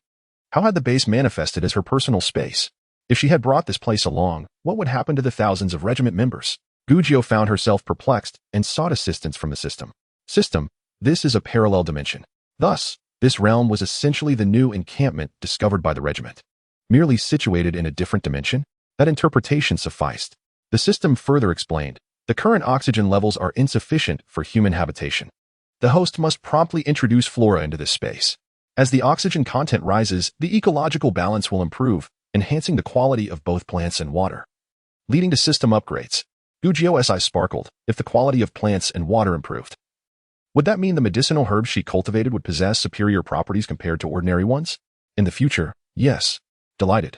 How had the base manifested as her personal space? If she had brought this place along, what would happen to the thousands of regiment members? Gu Jiu found herself perplexed and sought assistance from the system. System, this is a parallel dimension. Thus, this realm was essentially the new encampment discovered by the regiment. Merely situated in a different dimension? That interpretation sufficed. The system further explained, the current oxygen levels are insufficient for human habitation. The host must promptly introduce flora into this space. As the oxygen content rises, the ecological balance will improve, enhancing the quality of both plants and water, leading to system upgrades. Gu Jiu's eyes sparkled. If the quality of plants and water improved, would that mean the medicinal herbs she cultivated would possess superior properties compared to ordinary ones? In the future, yes. Delighted.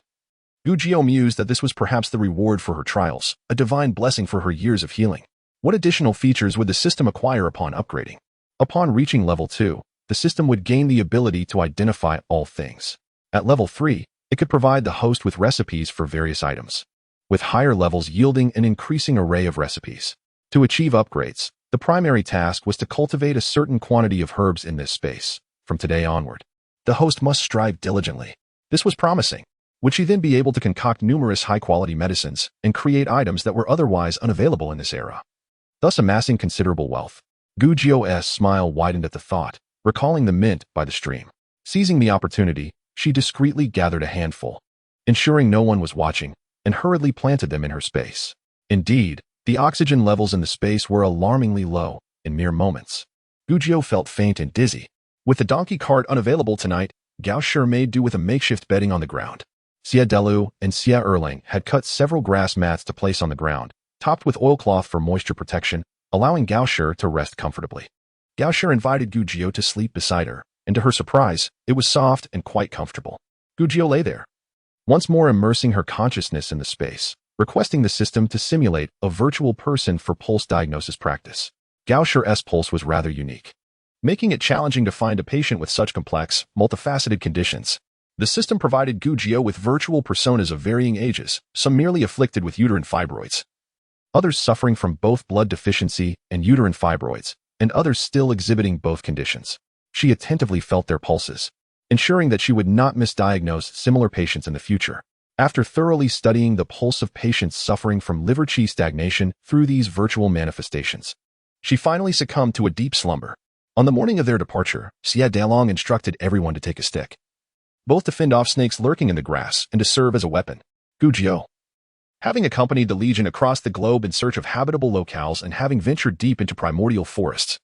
Gu Jiu mused that this was perhaps the reward for her trials, a divine blessing for her years of healing. What additional features would the system acquire upon upgrading? Upon reaching level 2, the system would gain the ability to identify all things. At level 3, it could provide the host with recipes for various items, with higher levels yielding an increasing array of recipes. To achieve upgrades, the primary task was to cultivate a certain quantity of herbs in this space. From today onward, the host must strive diligently. This was promising. Would she then be able to concoct numerous high-quality medicines and create items that were otherwise unavailable in this era, thus amassing considerable wealth? Gu Jiu's smile widened at the thought, recalling the mint by the stream. Seizing the opportunity, she discreetly gathered a handful, ensuring no one was watching, and hurriedly planted them in her space. Indeed, the oxygen levels in the space were alarmingly low in mere moments. Gu Jiu felt faint and dizzy. With the donkey cart unavailable tonight, Gao Shi made do with a makeshift bedding on the ground. Xie Delu and Xie Erlang had cut several grass mats to place on the ground, topped with oilcloth for moisture protection, allowing Gao Shi to rest comfortably. Gao Shi invited Gu Jiu to sleep beside her, and to her surprise, it was soft and quite comfortable. Gu Jiu lay there, once more immersing her consciousness in the space, requesting the system to simulate a virtual person for pulse diagnosis practice. Gao Shi's pulse was rather unique, making it challenging to find a patient with such complex, multifaceted conditions. The system provided Gu Jiu with virtual personas of varying ages, some merely afflicted with uterine fibroids, others suffering from both blood deficiency and uterine fibroids, and others still exhibiting both conditions. She attentively felt their pulses, ensuring that she would not misdiagnose similar patients in the future. After thoroughly studying the pulse of patients suffering from liver qi stagnation through these virtual manifestations, she finally succumbed to a deep slumber. On the morning of their departure, Xie Dalong instructed everyone to take a stick, both to fend off snakes lurking in the grass and to serve as a weapon. Gu Jiu, having accompanied the Legion across the globe in search of habitable locales and having ventured deep into primordial forests,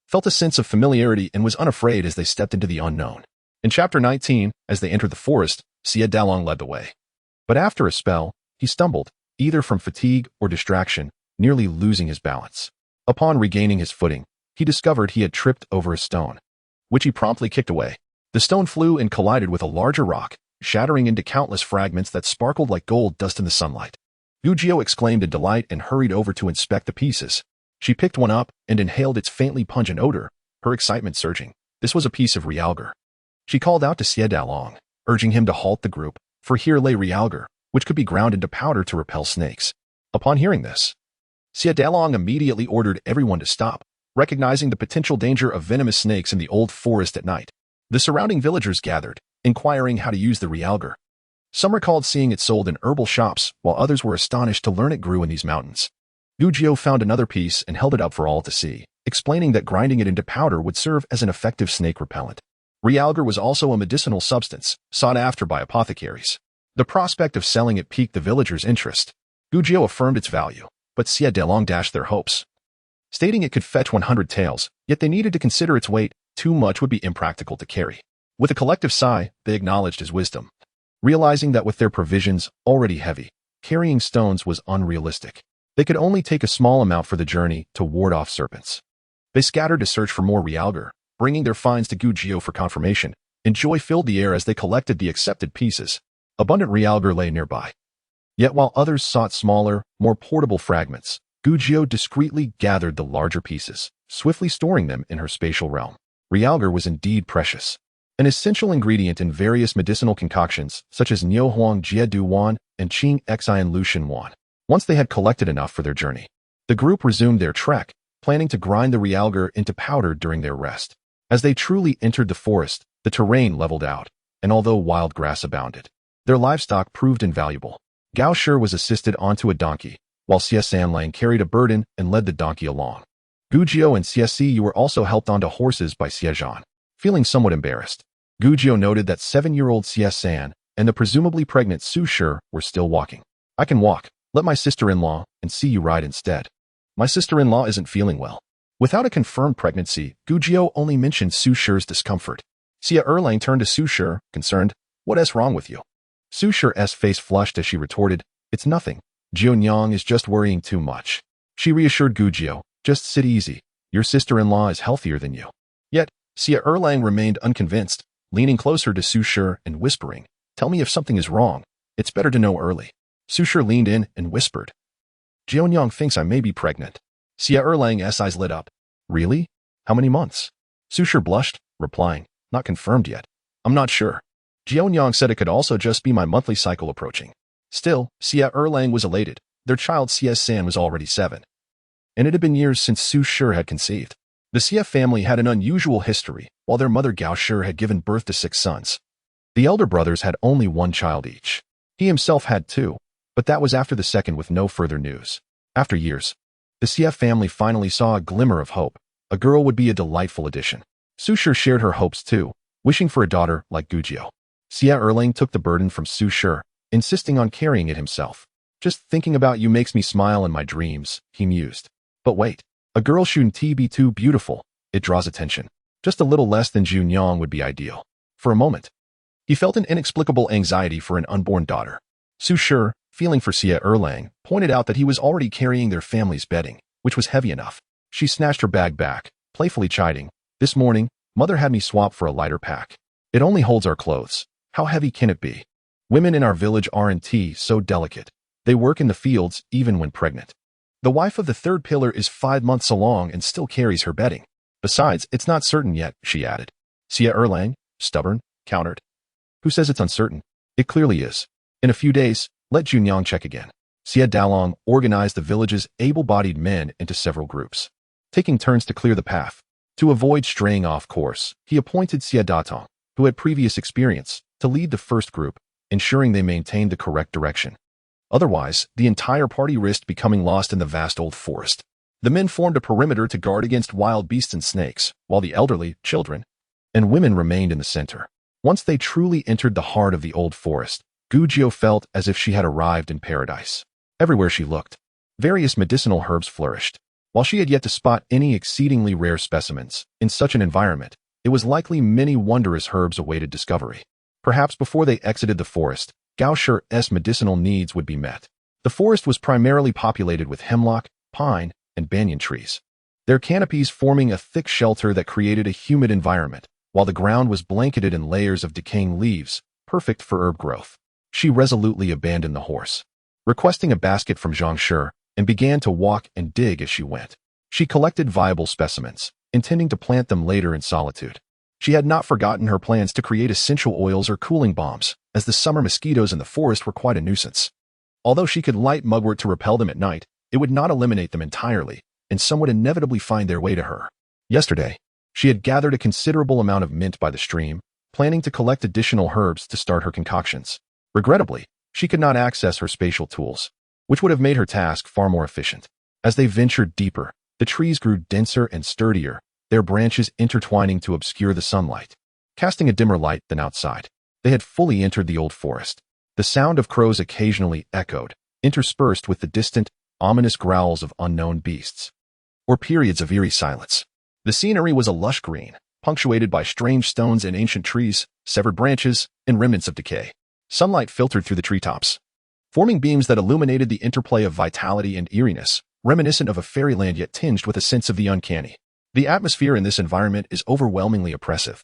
felt a sense of familiarity and was unafraid as they stepped into the unknown. In Chapter 19, as they entered the forest, Xie Dalong led the way. But after a spell, he stumbled, either from fatigue or distraction, nearly losing his balance. Upon regaining his footing, he discovered he had tripped over a stone, which he promptly kicked away. The stone flew and collided with a larger rock, shattering into countless fragments that sparkled like gold dust in the sunlight. Gugio exclaimed in delight and hurried over to inspect the pieces. She picked one up and inhaled its faintly pungent odor, her excitement surging. This was a piece of realgar. She called out to Xie Zhan, urging him to halt the group, for here lay realgar, which could be ground into powder to repel snakes. Upon hearing this, Xie Zhan immediately ordered everyone to stop, recognizing the potential danger of venomous snakes in the old forest at night. The surrounding villagers gathered, inquiring how to use the realgar. Some recalled seeing it sold in herbal shops, while others were astonished to learn it grew in these mountains. Gugio found another piece and held it up for all to see, explaining that grinding it into powder would serve as an effective snake repellent. Realgar was also a medicinal substance, sought after by apothecaries. The prospect of selling it piqued the villagers' interest. Gugio affirmed its value, but Xie Zhan dashed their hopes, stating it could fetch 100 taels, yet they needed to consider its weight. Too much would be impractical to carry. With a collective sigh, they acknowledged his wisdom, realizing that with their provisions already heavy, carrying stones was unrealistic. They could only take a small amount for the journey to ward off serpents. They scattered to search for more realgar, bringing their finds to Gugio for confirmation, and joy filled the air as they collected the accepted pieces. Abundant realgar lay nearby. Yet while others sought smaller, more portable fragments, Gugio discreetly gathered the larger pieces, swiftly storing them in her spatial realm. Realgar was indeed precious, an essential ingredient in various medicinal concoctions such as newfound Jie Du Wan and Qing Xian Lucian Wan. Once they had collected enough for their journey, the group resumed their trek, planning to grind the realgar into powder during their rest. As they truly entered the forest, the terrain leveled out, and although wild grass abounded, their livestock proved invaluable. Gao Shi was assisted onto a donkey, while Xie Zhan carried a burden and led the donkey along. Gugio and Xie were also helped onto horses by Xie Zhan. Feeling somewhat embarrassed, Gugio noted that 7-year-old Xie Zhan and the presumably pregnant Su Shi were still walking. "I can walk. Let my sister-in-law and see you ride instead. My sister-in-law isn't feeling well." Without a confirmed pregnancy, Gugio only mentioned Su Shi's discomfort. Xie Zhan turned to Su Shi, concerned. "What's wrong with you?" Su Shi's face flushed as she retorted, "It's nothing. Jianyang is just worrying too much." She reassured Gugio, "Just sit easy. Your sister-in-law is healthier than you." Yet, Xie Zhan remained unconvinced, leaning closer to Su Shi and whispering, "Tell me if something is wrong. It's better to know early." Su Shi leaned in and whispered, "Jianyang thinks I may be pregnant." Xie Zhan's eyes lit up. "Really? How many months?" Su Shi blushed, replying, "Not confirmed yet. I'm not sure. Jianyang said it could also just be my monthly cycle approaching." Still, Xie Zhan was elated. Their child Xie Zhan was already 7. And it had been years since Su Shi had conceived. The Xie family had an unusual history, while their mother Gao Shi had given birth to 6 sons. The elder brothers had only 1 child each. He himself had 2, but that was after the second with no further news. After years, the Xie family finally saw a glimmer of hope. A girl would be a delightful addition. Su Shi shared her hopes too, wishing for a daughter like Gugio. Xie Zhan took the burden from Su Shi, insisting on carrying it himself. "Just thinking about you makes me smile in my dreams," he mused. But wait, a girl shouldn't be too beautiful. It draws attention. Just a little less than Junyang would be ideal. For a moment, he felt an inexplicable anxiety for an unborn daughter. Su Shi, feeling for Xie Zhan, pointed out that he was already carrying their family's bedding, which was heavy enough. She snatched her bag back, playfully chiding, "This morning, Mother had me swap for a lighter pack. It only holds our clothes. How heavy can it be? Women in our village aren't so delicate. They work in the fields even when pregnant. The wife of the 3rd pillar is 5 months along and still carries her bedding. Besides, it's not certain yet," she added. Xie Zhan, stubborn, countered. "Who says it's uncertain? It clearly is. In a few days, let Junyang check again." Xie Zhan organized the village's able-bodied men into several groups, taking turns to clear the path. To avoid straying off course, he appointed Xie Datong, who had previous experience, to lead the first group, ensuring they maintained the correct direction. Otherwise, the entire party risked becoming lost in the vast old forest. The men formed a perimeter to guard against wild beasts and snakes, while the elderly, children, and women remained in the center. Once they truly entered the heart of the old forest, Gugio felt as if she had arrived in paradise. Everywhere she looked, various medicinal herbs flourished. While she had yet to spot any exceedingly rare specimens, in such an environment, it was likely many wondrous herbs awaited discovery. Perhaps before they exited the forest, Gao Shi's medicinal needs would be met. The forest was primarily populated with hemlock, pine, and banyan trees, their canopies forming a thick shelter that created a humid environment, while the ground was blanketed in layers of decaying leaves, perfect for herb growth. She resolutely abandoned the horse, requesting a basket from Zhang Shi, and began to walk and dig as she went. She collected viable specimens, intending to plant them later in solitude. She had not forgotten her plans to create essential oils or cooling bombs, as the summer mosquitoes in the forest were quite a nuisance. Although she could light mugwort to repel them at night, it would not eliminate them entirely, and some would inevitably find their way to her. Yesterday, she had gathered a considerable amount of mint by the stream, planning to collect additional herbs to start her concoctions. Regrettably, she could not access her spatial tools, which would have made her task far more efficient. As they ventured deeper, the trees grew denser and sturdier, their branches intertwining to obscure the sunlight, casting a dimmer light than outside. They had fully entered the old forest. The sound of crows occasionally echoed, interspersed with the distant, ominous growls of unknown beasts, or periods of eerie silence. The scenery was a lush green, punctuated by strange stones and ancient trees, severed branches, and remnants of decay. Sunlight filtered through the treetops, forming beams that illuminated the interplay of vitality and eeriness, reminiscent of a fairyland yet tinged with a sense of the uncanny. The atmosphere in this environment is overwhelmingly oppressive,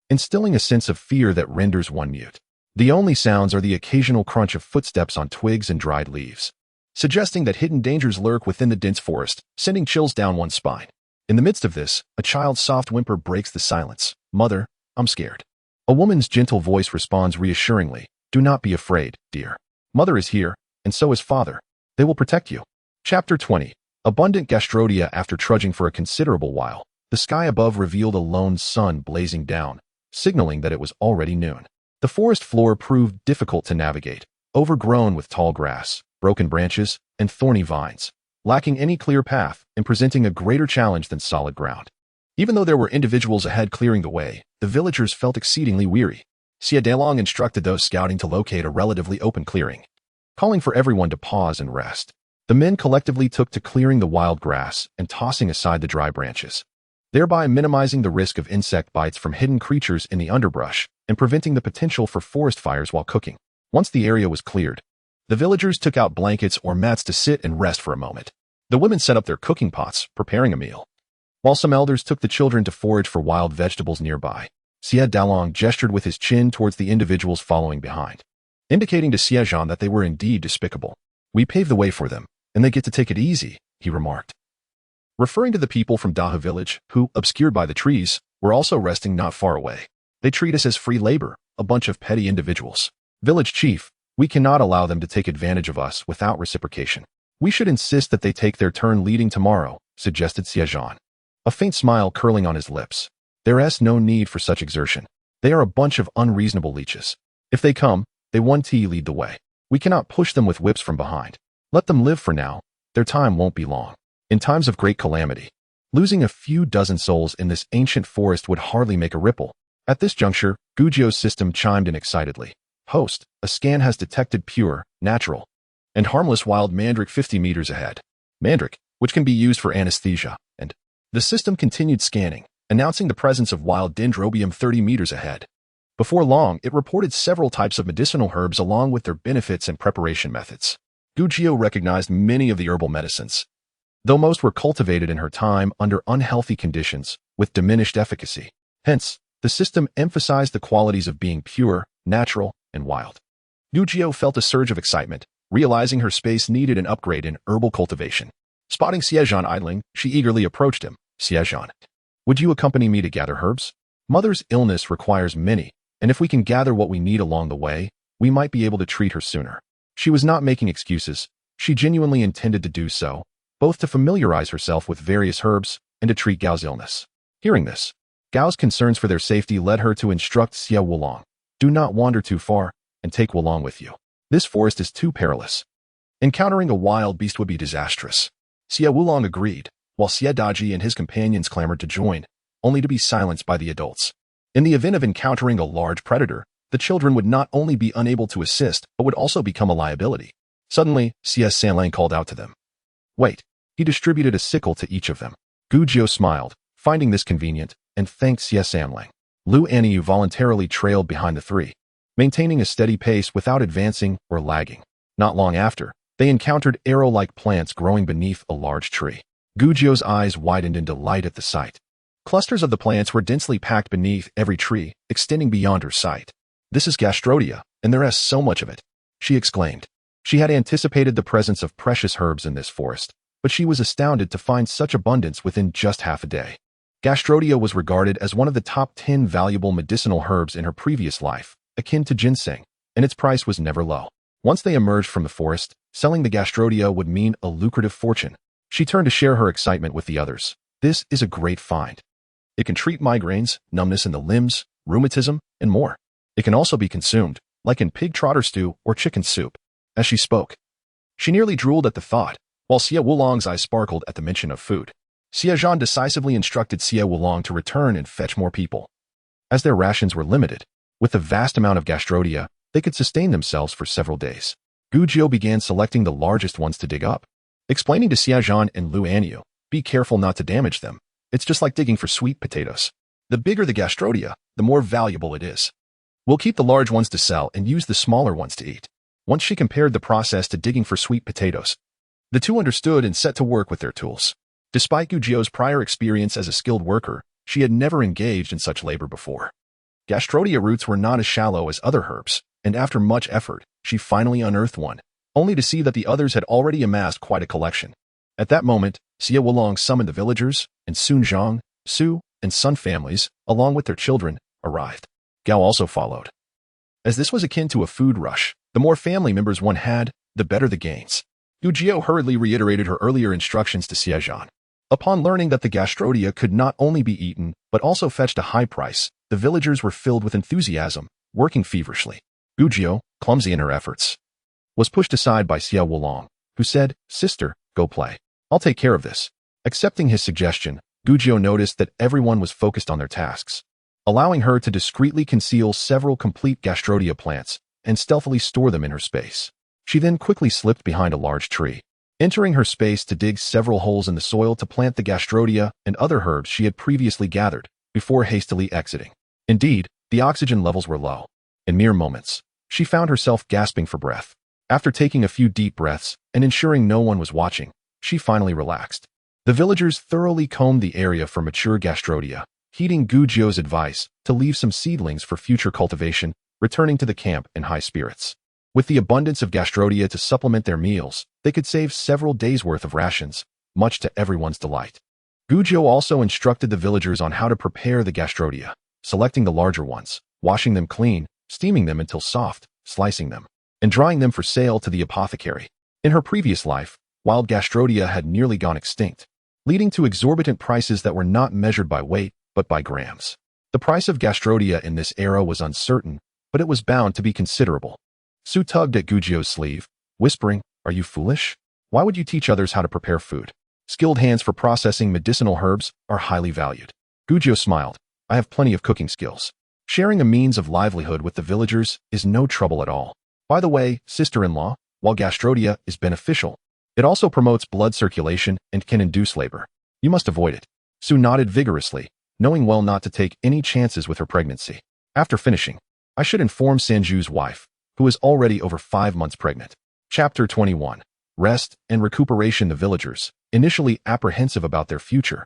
instilling a sense of fear that renders one mute. The only sounds are the occasional crunch of footsteps on twigs and dried leaves, suggesting that hidden dangers lurk within the dense forest, sending chills down one's spine. In the midst of this, a child's soft whimper breaks the silence. "Mother, I'm scared." A woman's gentle voice responds reassuringly, "Do not be afraid, dear. Mother is here, and so is Father. They will protect you." Chapter 20. Abundant gastrodia. After trudging for a considerable while, the sky above revealed a lone sun blazing down, signaling that it was already noon. The forest floor proved difficult to navigate, overgrown with tall grass, broken branches, and thorny vines, lacking any clear path and presenting a greater challenge than solid ground. Even though there were individuals ahead clearing the way, the villagers felt exceedingly weary. Xie Zhan instructed those scouting to locate a relatively open clearing, calling for everyone to pause and rest. The men collectively took to clearing the wild grass and tossing aside the dry branches, thereby minimizing the risk of insect bites from hidden creatures in the underbrush and preventing the potential for forest fires while cooking. Once the area was cleared, the villagers took out blankets or mats to sit and rest for a moment. The women set up their cooking pots, preparing a meal, while some elders took the children to forage for wild vegetables nearby. Xie Zhan gestured with his chin towards the individuals following behind, indicating to Xie Zhan that they were indeed despicable. "We paved the way for them, and they get to take it easy," he remarked, referring to the people from Dahu village who, obscured by the trees, were also resting not far away. "They treat us as free labor, a bunch of petty individuals. Village chief, we cannot allow them to take advantage of us without reciprocation. We should insist that they take their turn leading tomorrow," suggested Xie Zhan, a faint smile curling on his lips. "There is no need for such exertion. They are a bunch of unreasonable leeches. If they come, they want to lead the way. We cannot push them with whips from behind. Let them live for now. Their time won't be long. In times of great calamity, losing a few dozen souls in this ancient forest would hardly make a ripple." At this juncture, Gujio's system chimed in excitedly. "Host, a scan has detected pure, natural, and harmless wild mandrake 50 meters ahead. Mandrake, which can be used for anesthesia, and..." The system continued scanning, announcing the presence of wild dendrobium 30 meters ahead. Before long, it reported several types of medicinal herbs along with their benefits and preparation methods. Gujio recognized many of the herbal medicines, though most were cultivated in her time under unhealthy conditions with diminished efficacy. Hence, the system emphasized the qualities of being pure, natural, and wild. Gujio felt a surge of excitement, realizing her space needed an upgrade in herbal cultivation. Spotting Xie Zhan idling, she eagerly approached him. "Xie Zhan, would you accompany me to gather herbs? Mother's illness requires many, and if we can gather what we need along the way, we might be able to treat her sooner." She was not making excuses. She genuinely intended to do so, both to familiarize herself with various herbs and to treat Gao's illness. Hearing this, Gao's concerns for their safety led her to instruct Xie Wulong, "Do not wander too far, and take Wulong with you. This forest is too perilous. Encountering a wild beast would be disastrous." Xie Wulong agreed, while Xie Daji and his companions clamored to join, only to be silenced by the adults. In the event of encountering a large predator, the children would not only be unable to assist, but would also become a liability. Suddenly, Xie Zhan called out to them. "Wait." He distributed a sickle to each of them. Gujio smiled, finding this convenient, and thanked Xie Zhan. Lu Aniu voluntarily trailed behind the three, maintaining a steady pace without advancing or lagging. Not long after, They encountered arrow-like plants growing beneath a large tree. Gujio's eyes widened in delight at the sight. Clusters of the plants were densely packed beneath every tree, extending beyond her sight. "This is gastrodia, and there is so much of it," she exclaimed. She had anticipated the presence of precious herbs in this forest, but she was astounded to find such abundance within just half a day. Gastrodia was regarded as one of the top 10 valuable medicinal herbs in her previous life, akin to ginseng, and its price was never low. Once they emerged from the forest, selling the gastrodia would mean a lucrative fortune. She turned to share her excitement with the others. "This is a great find. It can treat migraines, numbness in the limbs, rheumatism, and more. It can also be consumed, like in pig trotter stew or chicken soup." As she spoke, she nearly drooled at the thought, while Xie Wulong's eyes sparkled at the mention of food. Xie Zhan decisively instructed Xie Wulong to return and fetch more people. As their rations were limited, with the vast amount of gastrodia, they could sustain themselves for several days. Gujio began selecting the largest ones to dig up, explaining to Xie Zhan and Lu Anyu, "Be careful not to damage them. It's just like digging for sweet potatoes. The bigger the gastrodia, the more valuable it is. We'll keep the large ones to sell and use the smaller ones to eat." Once she compared the process to digging for sweet potatoes, the two understood and set to work with their tools. Despite Gujio's prior experience as a skilled worker, she had never engaged in such labor before. Gastrodia roots were not as shallow as other herbs, and after much effort, she finally unearthed one, only to see that the others had already amassed quite a collection. At that moment, Xie Wulong summoned the villagers, and soon Zhang, Su, and Sun families, along with their children, arrived. Gao also followed. As this was akin to a food rush, the more family members one had, the better the gains. Gujio hurriedly reiterated her earlier instructions to Xie Zhan. Upon learning that the gastrodia could not only be eaten, but also fetched a high price, the villagers were filled with enthusiasm, working feverishly. Gujio, clumsy in her efforts, was pushed aside by Xie Wulong, who said, "Sister, go play. I'll take care of this." Accepting his suggestion, Gujio noticed that everyone was focused on their tasks, allowing her to discreetly conceal several complete gastrodia plants and stealthily store them in her space. She then quickly slipped behind a large tree, entering her space to dig several holes in the soil to plant the gastrodia and other herbs she had previously gathered, before hastily exiting. Indeed, the oxygen levels were low. In mere moments, she found herself gasping for breath. After taking a few deep breaths and ensuring no one was watching, she finally relaxed. The villagers thoroughly combed the area for mature gastrodia, heeding Gujio's advice to leave some seedlings for future cultivation, returning to the camp in high spirits. With the abundance of gastrodia to supplement their meals, they could save several days' worth of rations, much to everyone's delight. Gujio also instructed the villagers on how to prepare the gastrodia, selecting the larger ones, washing them clean, steaming them until soft, slicing them, and drying them for sale to the apothecary. In her previous life, wild gastrodia had nearly gone extinct, leading to exorbitant prices that were not measured by weight, but by grams. The price of gastrodia in this era was uncertain, but it was bound to be considerable. Su tugged at Gujio's sleeve, whispering, "Are you foolish? Why would you teach others how to prepare food? Skilled hands for processing medicinal herbs are highly valued." Gujio smiled. "I have plenty of cooking skills. Sharing a means of livelihood with the villagers is no trouble at all. By the way, sister-in-law, while gastrodia is beneficial, it also promotes blood circulation and can induce labor. You must avoid it." Su nodded vigorously, knowing well not to take any chances with her pregnancy. After finishing, "I should inform Sanju's wife, who is already over 5 months pregnant." Chapter 21. Rest and recuperation. The villagers, initially apprehensive about their future,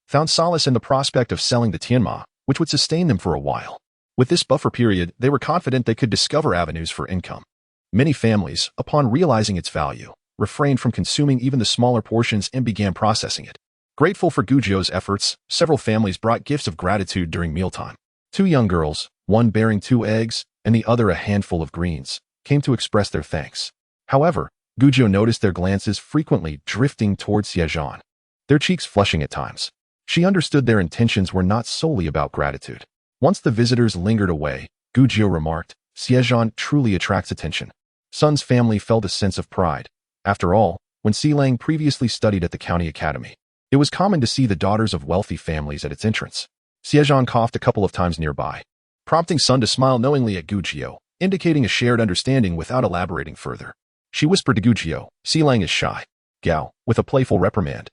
found solace in the prospect of selling the tianma, which would sustain them for a while. With this buffer period, they were confident they could discover avenues for income. Many families, upon realizing its value, refrained from consuming even the smaller portions and began processing it. Grateful for Gujio's efforts, several families brought gifts of gratitude during mealtime. 2 young girls, one bearing 2 eggs and the other a handful of greens, came to express their thanks. However, Gujio noticed their glances frequently drifting towards Xie Zhan, their cheeks flushing at times. She understood their intentions were not solely about gratitude. Once the visitors lingered away, Gujio remarked, "Xie Zhan truly attracts attention." Sun's family felt a sense of pride. After all, when Xilang previously studied at the county academy, it was common to see the daughters of wealthy families at its entrance. Xie Zhan coughed a couple of times nearby, prompting Sun to smile knowingly at Gujio, indicating a shared understanding without elaborating further. She whispered to Gujio, "Xilang is shy." Gao, with a playful reprimand,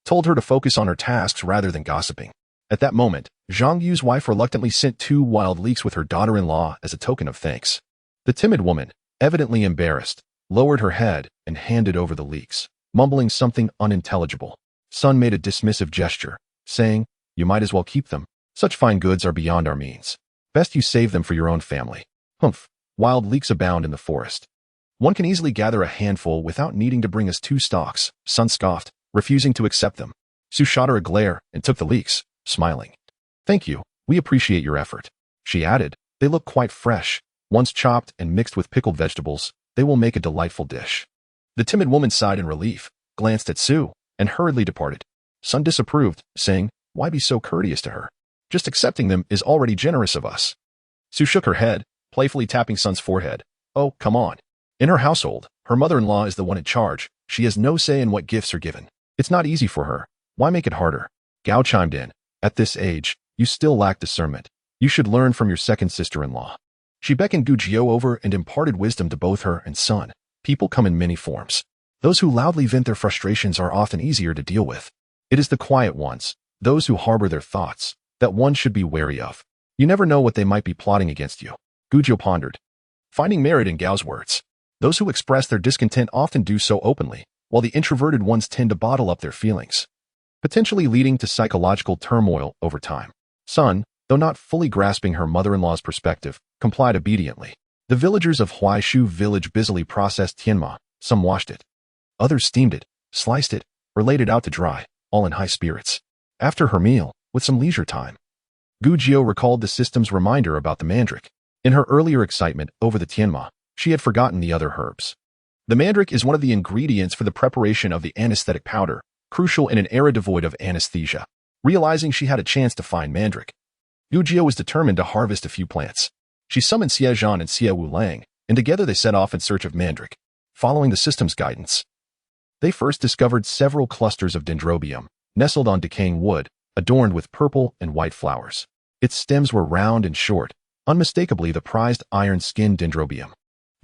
told her to focus on her tasks rather than gossiping. At that moment, Zhang Yu's wife reluctantly sent 2 wild leeks with her daughter-in-law as a token of thanks. The timid woman, evidently embarrassed, lowered her head and handed over the leeks, mumbling something unintelligible. Sun made a dismissive gesture, saying, "You might as well keep them. Such fine goods are beyond our means. Best you save them for your own family." Humph, wild leeks abound in the forest. One can easily gather a handful without needing to bring us 2 stalks, Sun scoffed, refusing to accept them. Su shot her a glare and took the leeks, smiling. "Thank you, we appreciate your effort." She added, "They look quite fresh. Once chopped and mixed with pickled vegetables, they will make a delightful dish." The timid woman sighed in relief, glanced at Su, and hurriedly departed. Sun disapproved, saying, "Why be so courteous to her? Just accepting them is already generous of us." Su shook her head, playfully tapping Sun's forehead. "Oh, come on. In her household, her mother-in-law is the one in charge. She has no say in what gifts are given. It's not easy for her. Why make it harder?" Gao chimed in. "At this age, you still lack discernment. You should learn from your second sister-in-law." She beckoned Gu Jiu over and imparted wisdom to both her and Sun. People come in many forms. Those who loudly vent their frustrations are often easier to deal with. It is the quiet ones, those who harbor their thoughts, that one should be wary of. You never know what they might be plotting against you. Gu Jiu pondered, finding merit in Gao's words. Those who express their discontent often do so openly, while the introverted ones tend to bottle up their feelings, potentially leading to psychological turmoil over time. Sun, though not fully grasping her mother-in-law's perspective, complied obediently. The villagers of Huaishu village busily processed tianma. Some washed it. Others steamed it, sliced it, or laid it out to dry, all in high spirits. After her meal, with some leisure time, Gu Jiu recalled the system's reminder about the mandrake. In her earlier excitement over the tianma, she had forgotten the other herbs. The mandrake is one of the ingredients for the preparation of the anesthetic powder, crucial in an era devoid of anesthesia. Realizing she had a chance to find mandrake, Gu Jiu was determined to harvest a few plants. She summoned Xie Zhan and Xie Wulang, and together they set off in search of mandrake. Following the system's guidance, they first discovered several clusters of dendrobium, nestled on decaying wood, adorned with purple and white flowers. Its stems were round and short, unmistakably the prized iron-skinned dendrobium.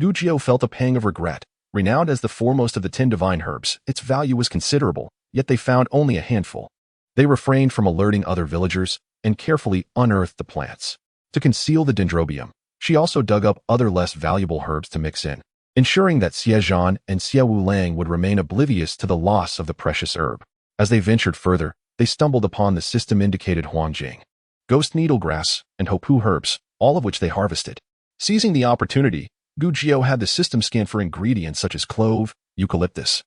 Gu Jiu felt a pang of regret. Renowned as the foremost of the 10 divine herbs, its value was considerable, yet they found only a handful. They refrained from alerting other villagers and carefully unearthed the plants. To conceal the dendrobium, she also dug up other less valuable herbs to mix in, ensuring that Xie Zhan and Xie Wulang would remain oblivious to the loss of the precious herb. As they ventured further, they stumbled upon the system-indicated huangjing, ghost needlegrass, and hopu herbs, all of which they harvested. Seizing the opportunity, Gu Jiu had the system scan for ingredients such as clove, eucalyptus,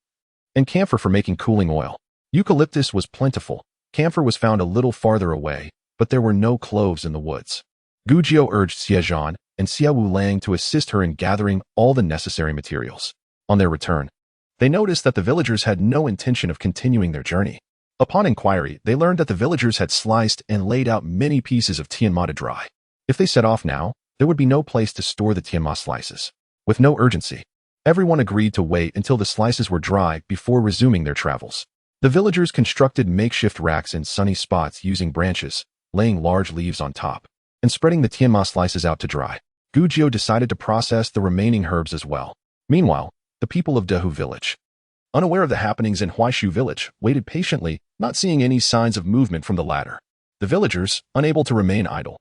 and camphor for making cooling oil. Eucalyptus was plentiful, camphor was found a little farther away, but there were no cloves in the woods. Gu Jiu urged Xie Zhan and Xie Wulang to assist her in gathering all the necessary materials. On their return, they noticed that the villagers had no intention of continuing their journey. Upon inquiry, they learned that the villagers had sliced and laid out many pieces of tianma to dry. If they set off now, there would be no place to store the tianma slices. With no urgency, everyone agreed to wait until the slices were dry before resuming their travels. The villagers constructed makeshift racks in sunny spots using branches, laying large leaves on top, and spreading the tianma slices out to dry. Gu Jiu decided to process the remaining herbs as well. Meanwhile, the people of Dehu village, unaware of the happenings in Huaishu village, waited patiently, not seeing any signs of movement from the latter. The villagers, unable to remain idle,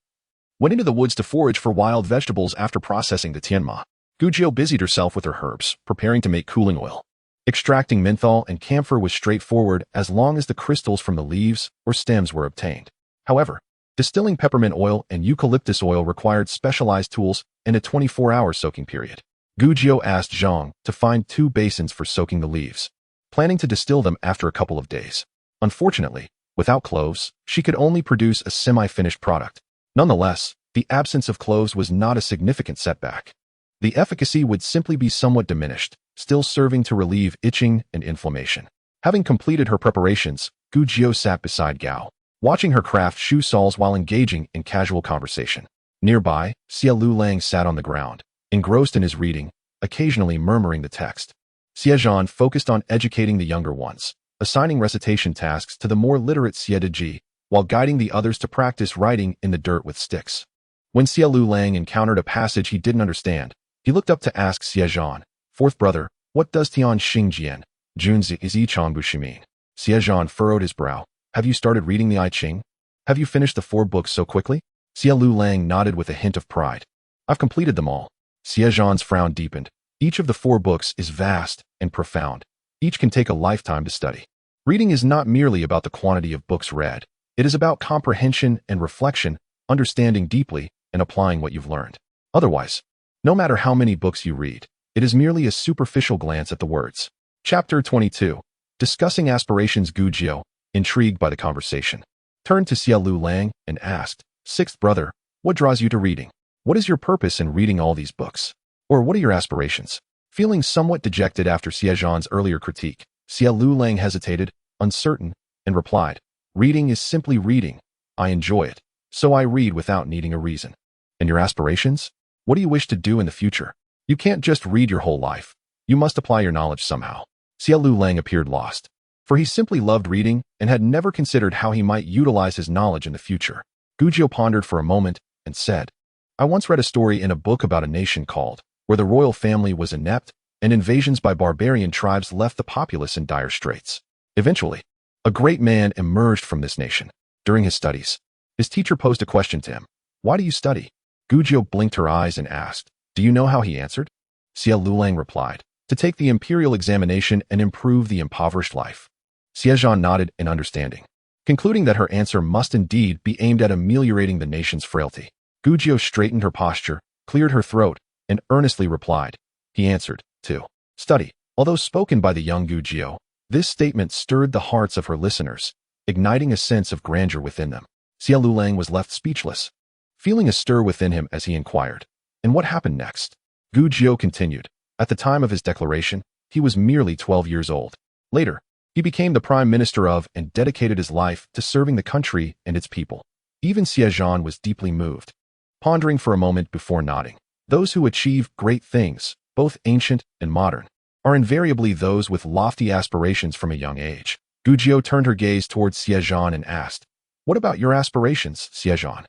went into the woods to forage for wild vegetables after processing the tianma. Gu Jiu busied herself with her herbs, preparing to make cooling oil. Extracting menthol and camphor was straightforward as long as the crystals from the leaves or stems were obtained. However, distilling peppermint oil and eucalyptus oil required specialized tools and a 24-hour soaking period. Gu Jiu asked Zhang to find 2 basins for soaking the leaves, planning to distill them after a couple of days. Unfortunately, without cloves, she could only produce a semi-finished product. Nonetheless, the absence of cloves was not a significant setback. The efficacy would simply be somewhat diminished, still serving to relieve itching and inflammation. Having completed her preparations, Gu Jiu sat beside Gao, watching her craft shoe soles while engaging in casual conversation. Nearby, Xie Wulang sat on the ground, engrossed in his reading, occasionally murmuring the text. Xie Zhan focused on educating the younger ones, assigning recitation tasks to the more literate Xie Deji, while guiding the others to practice writing in the dirt with sticks. When Xie Wulang encountered a passage he didn't understand, he looked up to ask Xie Zhan, "Fourth brother, what does Tian Xing Jian, Junzi is I Chang Bushi mean?" Xie Zhan furrowed his brow. "Have you started reading the I Ching? Have you finished the 4 books so quickly?" Xie Wulang nodded with a hint of pride. "I've completed them all." Xie Zhan's frown deepened. Each of the 4 books is vast and profound. Each can take a lifetime to study. Reading is not merely about the quantity of books read. It is about comprehension and reflection, understanding deeply, and applying what you've learned. Otherwise, no matter how many books you read, it is merely a superficial glance at the words. Chapter 22. Discussing aspirations. Gu Jiao, intrigued by the conversation, turned to Xie Lang and asked, "Sixth brother, what draws you to reading? What is your purpose in reading all these books? Or what are your aspirations?" Feeling somewhat dejected after Xie Zhan's earlier critique, Xie Lang hesitated, uncertain, and replied, "Reading is simply reading. I enjoy it, so I read without needing a reason." "And your aspirations? What do you wish to do in the future? You can't just read your whole life. You must apply your knowledge somehow." Xie Lang appeared lost, for he simply loved reading and had never considered how he might utilize his knowledge in the future. Gu Jiao pondered for a moment and said, "I once read a story in a book about a nation called where the royal family was inept and invasions by barbarian tribes left the populace in dire straits. Eventually, a great man emerged from this nation. During his studies, his teacher posed a question to him. 'Why do you study?' Gu Jiao blinked her eyes and asked, 'Do you know how he answered?' Xie Lang replied, 'To take the imperial examination and improve the impoverished life.' Xie Zhan nodded in understanding, concluding that her answer must indeed be aimed at ameliorating the nation's frailty. Gu Jiao straightened her posture, cleared her throat, and earnestly replied. He answered, to study. Although spoken by the young Gu Jiao, this statement stirred the hearts of her listeners, igniting a sense of grandeur within them. Xie Lang was left speechless, feeling a stir within him as he inquired, "And what happened next?" Gu Jiao continued, "At the time of his declaration, he was merely 12 years old. Later, he became the prime minister of and dedicated his life to serving the country and its people." Even Xie Zhan was deeply moved, pondering for a moment before nodding. Those who achieve great things, both ancient and modern, are invariably those with lofty aspirations from a young age. Gu Jiao turned her gaze towards Xie Zhan and asked, "What about your aspirations, Xie Zhan?"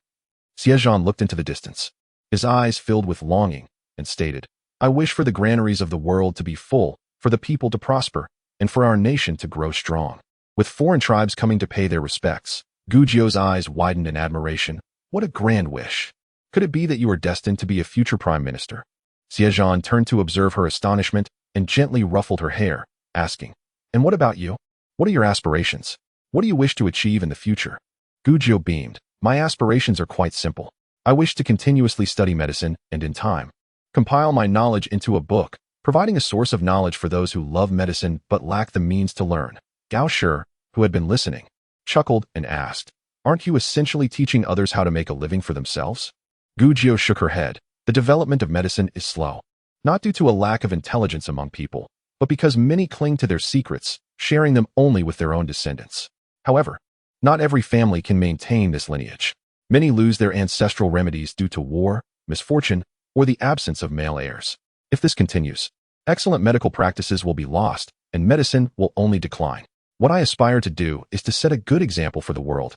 Xie Zhan looked into the distance, his eyes filled with longing, and stated, "I wish for the granaries of the world to be full, for the people to prosper, and for our nation to grow strong." With foreign tribes coming to pay their respects, Gu Jiao's eyes widened in admiration. What a grand wish! Could it be that you are destined to be a future prime minister? Xie Zhan turned to observe her astonishment and gently ruffled her hair, asking, "And what about you? What are your aspirations? What do you wish to achieve in the future?" Gu Jiao beamed. "My aspirations are quite simple. I wish to continuously study medicine and, in time, compile my knowledge into a book, providing a source of knowledge for those who love medicine but lack the means to learn." Gao Shi, who had been listening, chuckled and asked, "Aren't you essentially teaching others how to make a living for themselves?" Gu Jiao shook her head. The development of medicine is slow, not due to a lack of intelligence among people, but because many cling to their secrets, sharing them only with their own descendants. However, not every family can maintain this lineage. Many lose their ancestral remedies due to war, misfortune, or the absence of male heirs. If this continues, excellent medical practices will be lost, and medicine will only decline. What I aspire to do is to set a good example for the world,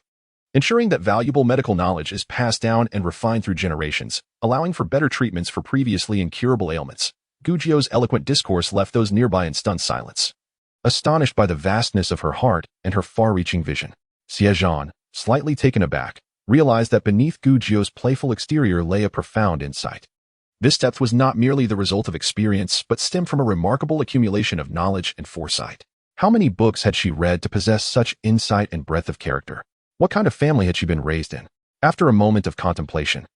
ensuring that valuable medical knowledge is passed down and refined through generations, allowing for better treatments for previously incurable ailments. Gu Jiao's eloquent discourse left those nearby in stunned silence, astonished by the vastness of her heart and her far-reaching vision. Xie Zhan, slightly taken aback, realized that beneath Gu Jiao's playful exterior lay a profound insight. This depth was not merely the result of experience, but stemmed from a remarkable accumulation of knowledge and foresight. How many books had she read to possess such insight and breadth of character? What kind of family had she been raised in? After a moment of contemplation,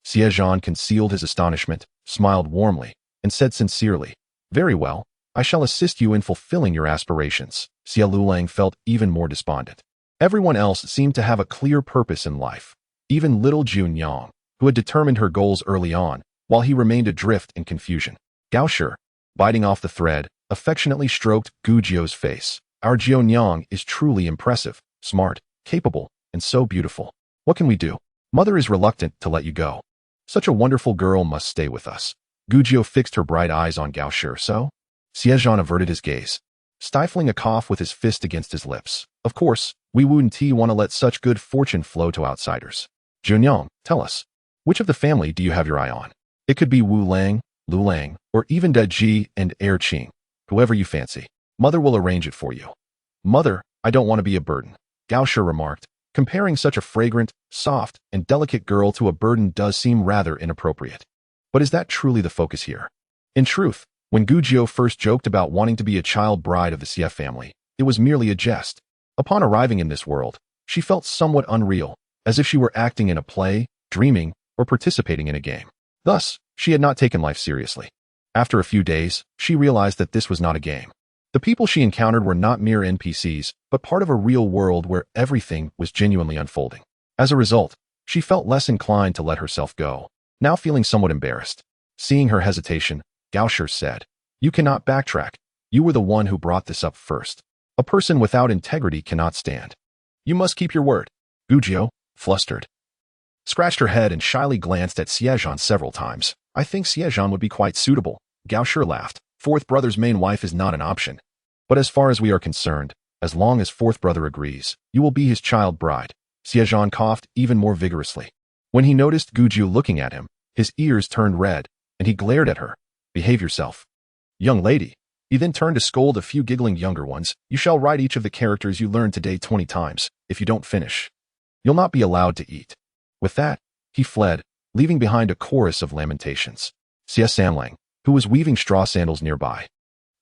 Xie Zhan concealed his astonishment, smiled warmly, and said sincerely, "Very well, I shall assist you in fulfilling your aspirations." Xie Lang felt even more despondent. Everyone else seemed to have a clear purpose in life, even little Junyang, who had determined her goals early on, while he remained adrift in confusion. Gao Shi, biting off the thread, affectionately stroked Gu Jiao's face. "Our Junyang is truly impressive, smart, capable, and so beautiful. What can we do? Mother is reluctant to let you go. Such a wonderful girl must stay with us." Gu Jiao fixed her bright eyes on Gao Shi. "So?" Xie Zhan averted his gaze, stifling a cough with his fist against his lips. "Of course, we wouldn't want to let such good fortune flow to outsiders. Junyang, tell us, which of the family do you have your eye on? It could be Wu Lang, Lu Lang, or even Da Ji and Air Qing. Whoever you fancy. Mother will arrange it for you." "Mother, I don't want to be a burden," Gao Shi remarked. Comparing such a fragrant, soft, and delicate girl to a burden does seem rather inappropriate. But is that truly the focus here? In truth, When Gujiu first joked about wanting to be a child bride of the Xie family, it was merely a jest. Upon arriving in this world, she felt somewhat unreal, as if she were acting in a play, dreaming, or participating in a game. Thus, she had not taken life seriously. After a few days, she realized that this was not a game. The people she encountered were not mere NPCs, but part of a real world where everything was genuinely unfolding. As a result, she felt less inclined to let herself go. Now feeling somewhat embarrassed. Seeing her hesitation, Gao Shi said, "You cannot backtrack. You were the one who brought this up first. A person without integrity cannot stand. You must keep your word." Gujiu, flustered, scratched her head and shyly glanced at Xie Zhan several times. "I think Xie Zhan would be quite suitable." Gao Shi laughed. "Fourth brother's main wife is not an option. But as far as we are concerned, as long as fourth brother agrees, you will be his child bride." Xie Zhan coughed even more vigorously. When he noticed Gujiu looking at him, his ears turned red, and he glared at her. "Behave yourself, young lady." He then turned to scold a few giggling younger ones. "You shall write each of the characters you learned today 20 times. If you don't finish, you'll not be allowed to eat." With that, he fled, leaving behind a chorus of lamentations. Xie Zhan, who was weaving straw sandals nearby,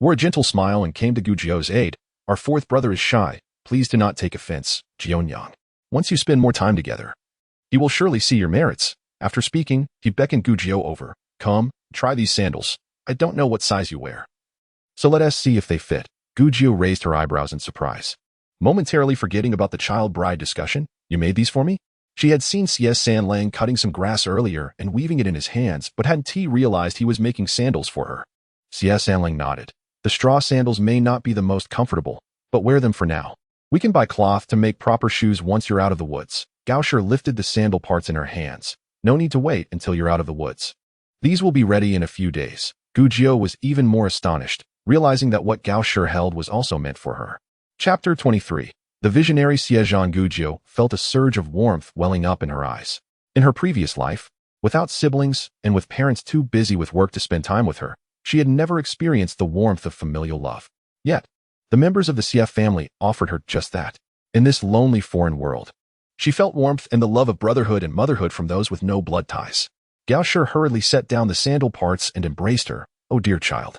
wore a gentle smile and came to Gujiu's aid. "Our fourth brother is shy. Please do not take offense, Jianyang. Once you spend more time together, he will surely see your merits." After speaking, he beckoned Gujiu over. "Come, try these sandals. I don't know what size you wear, so let us see if they fit." Gujiu raised her eyebrows in surprise. Momentarily forgetting about the child bride discussion, "You made these for me?" She had seen Xie Zhan cutting some grass earlier and weaving it in his hands, but hadn't realized he was making sandals for her. Xie Zhan nodded. "The straw sandals may not be the most comfortable, but wear them for now. We can buy cloth to make proper shoes once you're out of the woods." Gao Shi lifted the sandal parts in her hands. "No need to wait until you're out of the woods. These will be ready in a few days." Gujiu was even more astonished, realizing that what Gao Shi held was also meant for her. Chapter 23. The visionary Xie Zhan. Gujiu felt a surge of warmth welling up in her eyes. In her previous life, without siblings and with parents too busy with work to spend time with her, she had never experienced the warmth of familial love. Yet, the members of the Xie family offered her just that. In this lonely foreign world, she felt warmth and the love of brotherhood and motherhood from those with no blood ties. Gao Shi hurriedly set down the sandal parts and embraced her. "Oh dear child.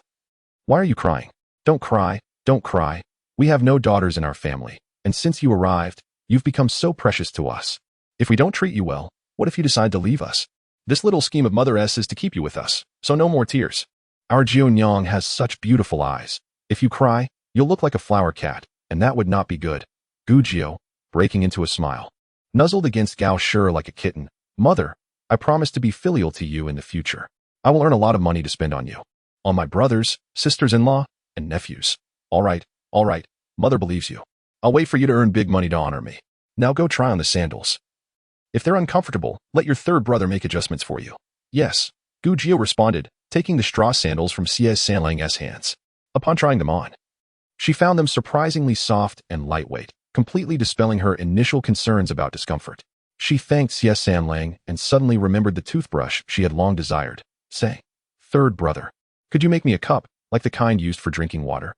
Why are you crying? Don't cry, don't cry. We have no daughters in our family, and since you arrived, you've become so precious to us. If we don't treat you well, what if you decide to leave us? This little scheme of Mother-S is to keep you with us, so no more tears. Our Jianyang has such beautiful eyes. If you cry, you'll look like a flower cat, and that would not be good." Gujiu, breaking into a smile, nuzzled against Gao Shi like a kitten. "Mother, I promise to be filial to you in the future. I will earn a lot of money to spend on you, on my brothers, sisters-in-law, and nephews." All right, Mother believes you. I'll wait for you to earn big money to honor me. Now go try on the sandals. If they're uncomfortable, let your third brother make adjustments for you." "Yes," Gujiu responded, taking the straw sandals from Xie Zhan's hands. Upon trying them on, she found them surprisingly soft and lightweight, completely dispelling her initial concerns about discomfort. She thanked Xie Zhan and suddenly remembered the toothbrush she had long desired, saying, "Third brother, could you make me a cup, like the kind used for drinking water?"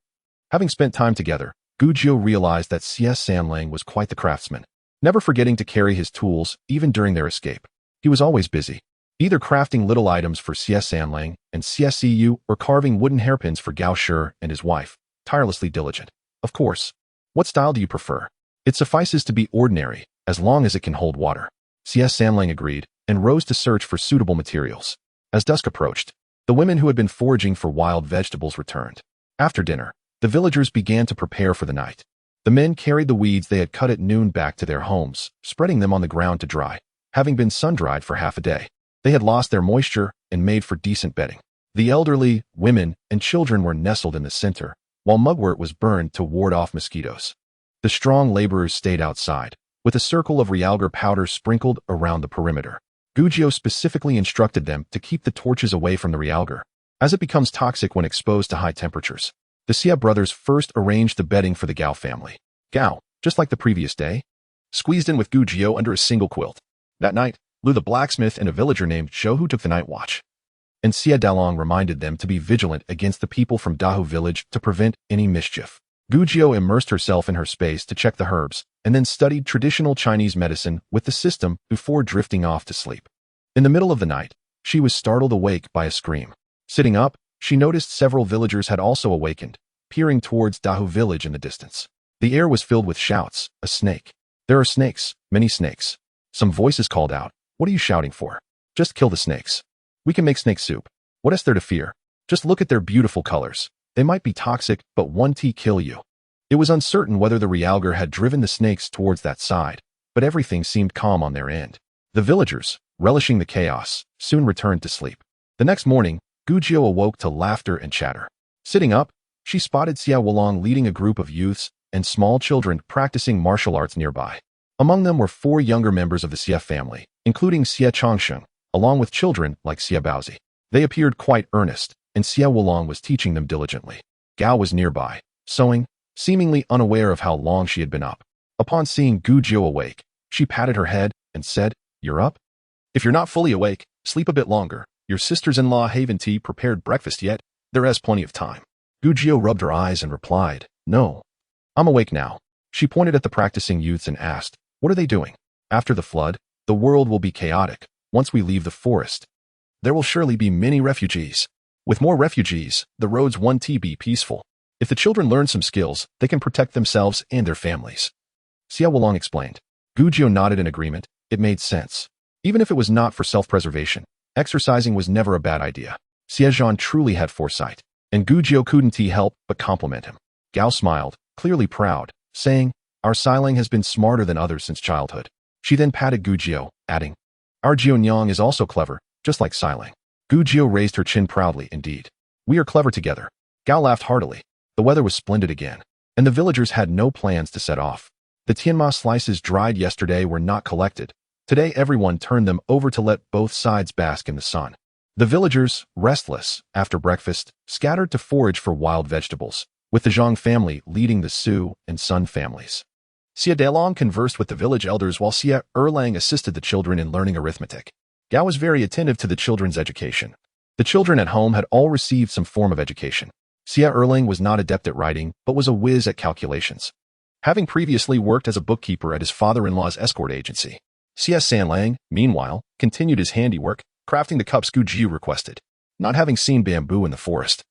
Having spent time together, Gujiu realized that Xie Zhan was quite the craftsman, never forgetting to carry his tools even during their escape. He was always busy, either crafting little items for Xie Zhan and Xie Ziyu or carving wooden hairpins for Gao Shi and his wife, tirelessly diligent. "Of course. What style do you prefer? It suffices to be ordinary, as long as it can hold water." Xie Zhan agreed and rose to search for suitable materials. As dusk approached, the women who had been foraging for wild vegetables returned. After dinner, the villagers began to prepare for the night. The men carried the weeds they had cut at noon back to their homes, spreading them on the ground to dry. Having been sun-dried for half a day, they had lost their moisture and made for decent bedding. The elderly, women, and children were nestled in the center, while mugwort was burned to ward off mosquitoes. The strong laborers stayed outside, with a circle of realgar powder sprinkled around the perimeter. Gujiu specifically instructed them to keep the torches away from the realgar, as it becomes toxic when exposed to high temperatures. The Xie brothers first arranged the bedding for the Gao family. Gao, just like the previous day, squeezed in with Gujiu under a single quilt. That night, Lu the blacksmith and a villager named Zhou took the night watch, and Xie Dalong reminded them to be vigilant against the people from Dahu village to prevent any mischief. Gujiu immersed herself in her space to check the herbs, and then studied traditional Chinese medicine with the system before drifting off to sleep. In the middle of the night, she was startled awake by a scream. Sitting up, She noticed several villagers had also awakened, peering towards Dahu village in the distance. The air was filled with shouts. A snake. There are snakes, many snakes. Some voices called out. What are you shouting for? Just kill the snakes. We can make snake soup. What is there to fear? Just look at their beautiful colors. They might be toxic, but one tea kill you. It was uncertain whether the realgar had driven the snakes towards that side, but everything seemed calm on their end. The villagers, relishing the chaos, soon returned to sleep. The next morning, Gujiao awoke to laughter and chatter. Sitting up, she spotted Xie Wulong leading a group of youths and small children practicing martial arts nearby. Among them were 4 younger members of the Xie family, including Xie Changsheng, along with children like Xie Baozi. They appeared quite earnest, and Xie Wulong was teaching them diligently. Gao was nearby, sewing, seemingly unaware of how long she had been up. Upon seeing Gujiao awake, she patted her head and said, "You're up? If you're not fully awake, sleep a bit longer. Your sisters-in-law haven't prepared breakfast yet. There is plenty of time." Gujiao rubbed her eyes and replied, "No. I'm awake now." She pointed at the practicing youths and asked, "What are they doing?" "After the flood, the world will be chaotic. Once we leave the forest, there will surely be many refugees. With more refugees, the roads won't be peaceful. If the children learn some skills, they can protect themselves and their families." Xie Wulong explained. Gujiao nodded in agreement. It made sense. Even if it was not for self-preservation, exercising was never a bad idea. Xie Zhan truly had foresight, and Gujiao couldn't help but compliment him. Gao smiled, clearly proud, saying, "Our Xiling has been smarter than others since childhood." She then patted Gujiao, adding, "Our Jianyang is also clever, just like Xiling." Gujiao raised her chin proudly. "Indeed. We are clever together." Gao laughed heartily. The weather was splendid again, and the villagers had no plans to set off. The tianma slices dried yesterday were not collected. Today everyone turned them over to let both sides bask in the sun. The villagers, restless, after breakfast, scattered to forage for wild vegetables, with the Zhang family leading the Su and Sun families. Xie Dalong conversed with the village elders while Xie Erlang assisted the children in learning arithmetic. Gao was very attentive to the children's education. The children at home had all received some form of education. Xie Erlang was not adept at writing, but was a whiz at calculations, having previously worked as a bookkeeper at his father-in-law's escort agency. Xie Sanlang, meanwhile, continued his handiwork, crafting the cups Gujiao requested, not having seen bamboo in the forest.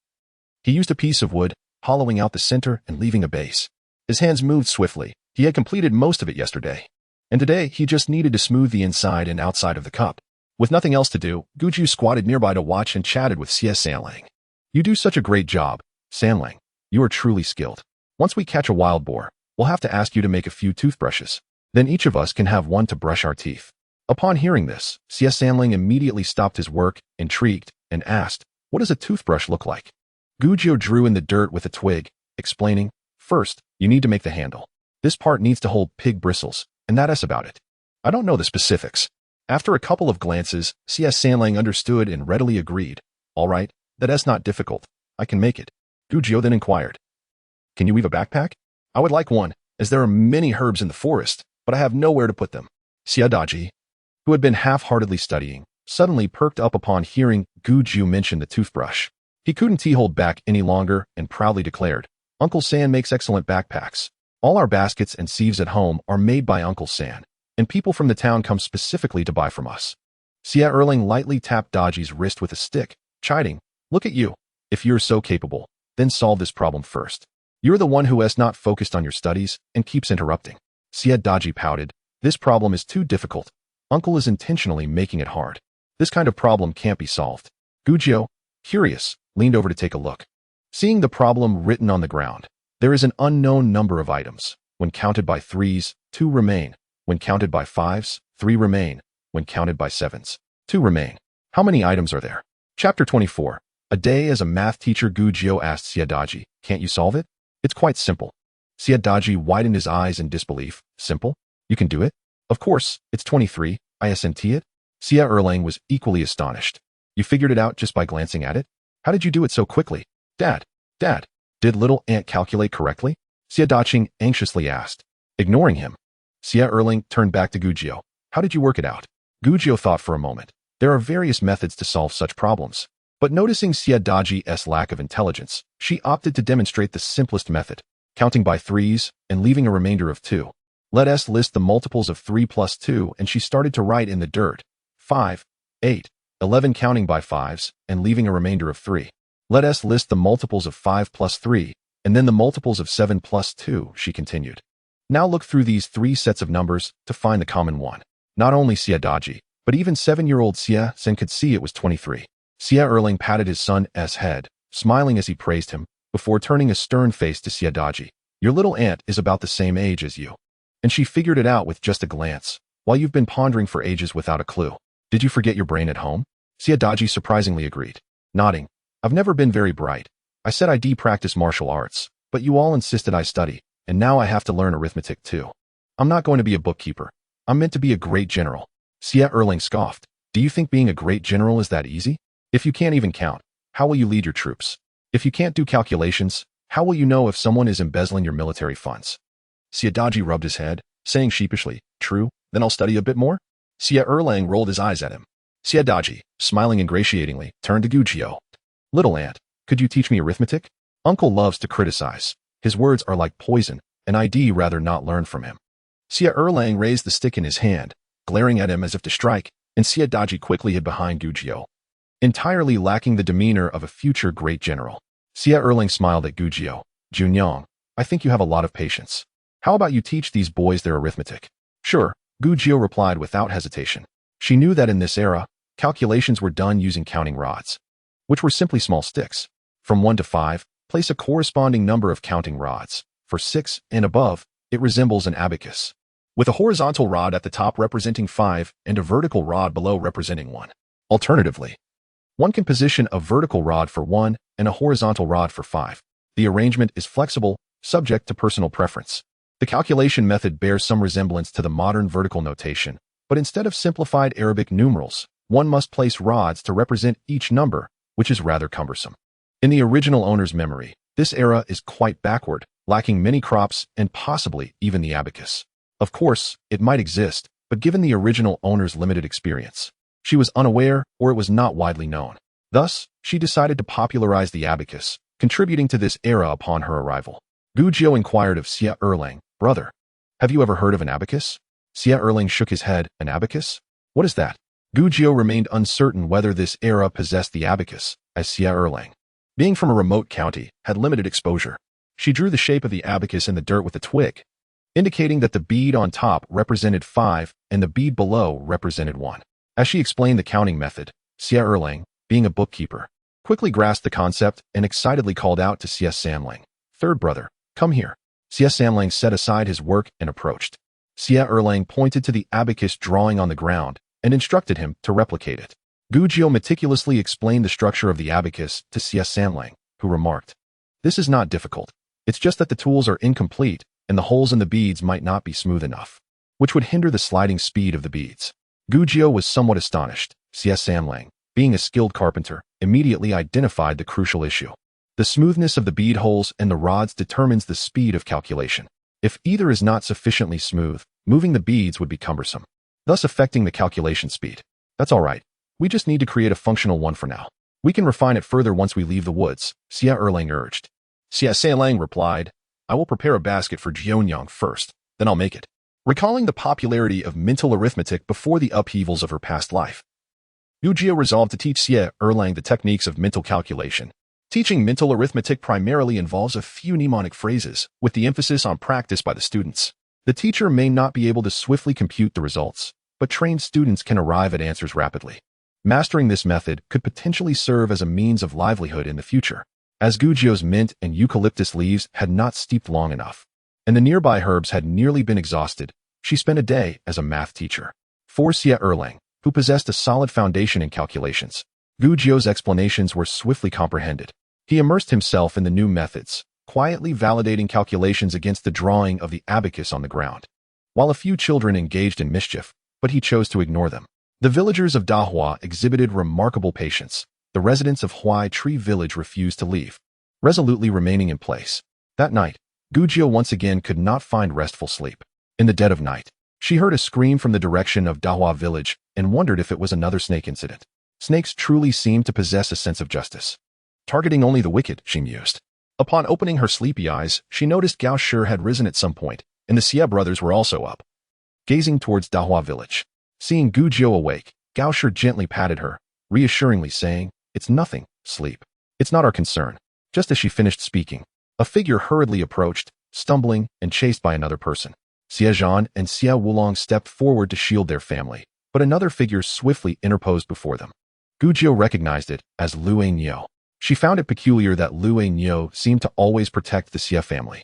He used a piece of wood, hollowing out the center and leaving a base. His hands moved swiftly. He had completed most of it yesterday, and today he just needed to smooth the inside and outside of the cup. With nothing else to do, Gujiao squatted nearby to watch and chatted with Xie Sanlang. "You do such a great job, Sanlang. You are truly skilled. Once we catch a wild boar, we'll have to ask you to make a few toothbrushes. Then each of us can have one to brush our teeth." Upon hearing this, Xie Sanlang immediately stopped his work, intrigued, and asked, "What does a toothbrush look like?" Gujiao drew in the dirt with a twig, explaining, "First, you need to make the handle. This part needs to hold pig bristles, and that's about it. I don't know the specifics." After a couple of glances, Xie Sanlang understood and readily agreed. "All right, that's not difficult. I can make it." Gujiao then inquired, "Can you weave a backpack? I would like one, as there are many herbs in the forest, but I have nowhere to put them." Xie Daji, who had been half-heartedly studying, suddenly perked up upon hearing Gujiao mention the toothbrush. He couldn't hold back any longer and proudly declared, "Uncle San makes excellent backpacks. All our baskets and sieves at home are made by Uncle San, and people from the town come specifically to buy from us." Xie Erlang lightly tapped Daji's wrist with a stick, chiding, "Look at you. If you're so capable, then solve this problem first. You're the one who has not focused on your studies and keeps interrupting." Xie Daji pouted, "This problem is too difficult. Uncle is intentionally making it hard. This kind of problem can't be solved." Gujiao, curious, leaned over to take a look. Seeing the problem written on the ground, there is an unknown number of items. When counted by 3s, 2 remain. When counted by 5s, 3 remain. When counted by 7s, 2 remain. How many items are there? Chapter 24. A day as a math teacher. Gujiao asked Xie Daji, "Can't you solve it?" "It's quite simple." Xie Daji widened his eyes in disbelief. "Simple? You can do it?" "Of course, it's 23, isn't it?" Xie Erlang was equally astonished. "You figured it out just by glancing at it? How did you do it so quickly?" Dad, did little Ant calculate correctly?" Xie Daji anxiously asked. Ignoring him, Xie Erlang turned back to Gujiao. "How did you work it out?" Gujiao thought for a moment. There are various methods to solve such problems, but noticing Xie Daji's lack of intelligence, she opted to demonstrate the simplest method, counting by 3s and leaving a remainder of 2. Let us list the multiples of 3 plus 2, and she started to write in the dirt, 5, 8, 11, counting by 5s and leaving a remainder of 3. Let us list the multiples of 5 plus 3, and then the multiples of 7 plus 2, she continued. Now look through these 3 sets of numbers to find the common one. Not only Xie Daji, but even 7-year-old Xie Zhan could see it was 23. Xie Erlang patted his son's head, smiling as he praised him, before turning a stern face to Xie Daji. Your little aunt is about the same age as you. And she figured it out with just a glance, while you've been pondering for ages without a clue. Did you forget your brain at home? Xie Daji surprisingly agreed, nodding. I've never been very bright. I said I practice martial arts, but you all insisted I study, and now I have to learn arithmetic too. I'm not going to be a bookkeeper. I'm meant to be a great general. Xie Erlang scoffed. Do you think being a great general is that easy? If you can't even count, how will you lead your troops? If you can't do calculations, how will you know if someone is embezzling your military funds? Xie Daji rubbed his head, saying sheepishly, True, then I'll study a bit more. Xie Erlang rolled his eyes at him. Xie Daji, smiling ingratiatingly, turned to Gujio. Little aunt, could you teach me arithmetic? Uncle loves to criticize. His words are like poison, and I'd rather not learn from him. Xie Erlang raised the stick in his hand, glaring at him as if to strike, and Xie Daji quickly hid behind Gujio, entirely lacking the demeanor of a future great general. Xie Erlang smiled at Gujio. Junyang, I think you have a lot of patience. How about you teach these boys their arithmetic? Sure, Gujio replied without hesitation. She knew that in this era, calculations were done using counting rods, which were simply small sticks. From 1 to 5, place a corresponding number of counting rods. For 6 and above, it resembles an abacus, with a horizontal rod at the top representing 5 and a vertical rod below representing 1. Alternatively, one can position a vertical rod for 1 and a horizontal rod for 5. The arrangement is flexible, subject to personal preference. The calculation method bears some resemblance to the modern vertical notation, but instead of simplified Arabic numerals, one must place rods to represent each number, which is rather cumbersome. In the original owner's memory, this era is quite backward, lacking many crops and possibly even the abacus. Of course, it might exist, but given the original owner's limited experience, she was unaware or it was not widely known. Thus, she decided to popularize the abacus, contributing to this era upon her arrival. Gujio inquired of Xie Erlang, Brother, have you ever heard of an abacus? Xie Erlang shook his head. An abacus? What is that? Gujio remained uncertain whether this era possessed the abacus, as Xie Erlang, being from a remote county, had limited exposure. She drew the shape of the abacus in the dirt with a twig, indicating that the bead on top represented 5 and the bead below represented 1. As she explained the counting method, Xie Erlang, being a bookkeeper, quickly grasped the concept and excitedly called out to Xie Zhan, Third brother, come here. Xie Zhan set aside his work and approached. Xie Erlang pointed to the abacus drawing on the ground and instructed him to replicate it. Gujio meticulously explained the structure of the abacus to Xie Zhan, who remarked, This is not difficult. It's just that the tools are incomplete and the holes in the beads might not be smooth enough, which would hinder the sliding speed of the beads. Gujio was somewhat astonished. Xie Zhan, being a skilled carpenter, immediately identified the crucial issue. The smoothness of the bead holes and the rods determines the speed of calculation. If either is not sufficiently smooth, moving the beads would be cumbersome, thus affecting the calculation speed. That's all right. We just need to create a functional one for now. We can refine it further once we leave the woods, Xie Erlang urged. Xie Zhan replied, I will prepare a basket for Jionyang first, then I'll make it. Recalling the popularity of mental arithmetic before the upheavals of her past life, Gujio resolved to teach Xie Erlang the techniques of mental calculation. Teaching mental arithmetic primarily involves a few mnemonic phrases, with the emphasis on practice by the students. The teacher may not be able to swiftly compute the results, but trained students can arrive at answers rapidly. Mastering this method could potentially serve as a means of livelihood in the future, as Gujio's mint and eucalyptus leaves had not steeped long enough, and the nearby herbs had nearly been exhausted. She spent a day as a math teacher. For Xie Erlang, who possessed a solid foundation in calculations, Gujio's explanations were swiftly comprehended. He immersed himself in the new methods, quietly validating calculations against the drawing of the abacus on the ground. While a few children engaged in mischief, but he chose to ignore them. The villagers of Dahua exhibited remarkable patience. The residents of Huai Tree Village refused to leave, resolutely remaining in place. That night, Gujio once again could not find restful sleep. In the dead of night, she heard a scream from the direction of Dahua Village and wondered if it was another snake incident. Snakes truly seemed to possess a sense of justice, targeting only the wicked, she mused. Upon opening her sleepy eyes, she noticed Gao Shi had risen at some point, and the Xie brothers were also up, gazing towards Dahua Village. Seeing Gujio awake, Gao Shi gently patted her, reassuringly saying, It's nothing, sleep. It's not our concern. Just as she finished speaking, a figure hurriedly approached, stumbling and chased by another person. Xie Zhan and Xie Wulong stepped forward to shield their family, but another figure swiftly interposed before them. Gujiu recognized it as Lu Niu. She found it peculiar that Lu Niu seemed to always protect the Xie family.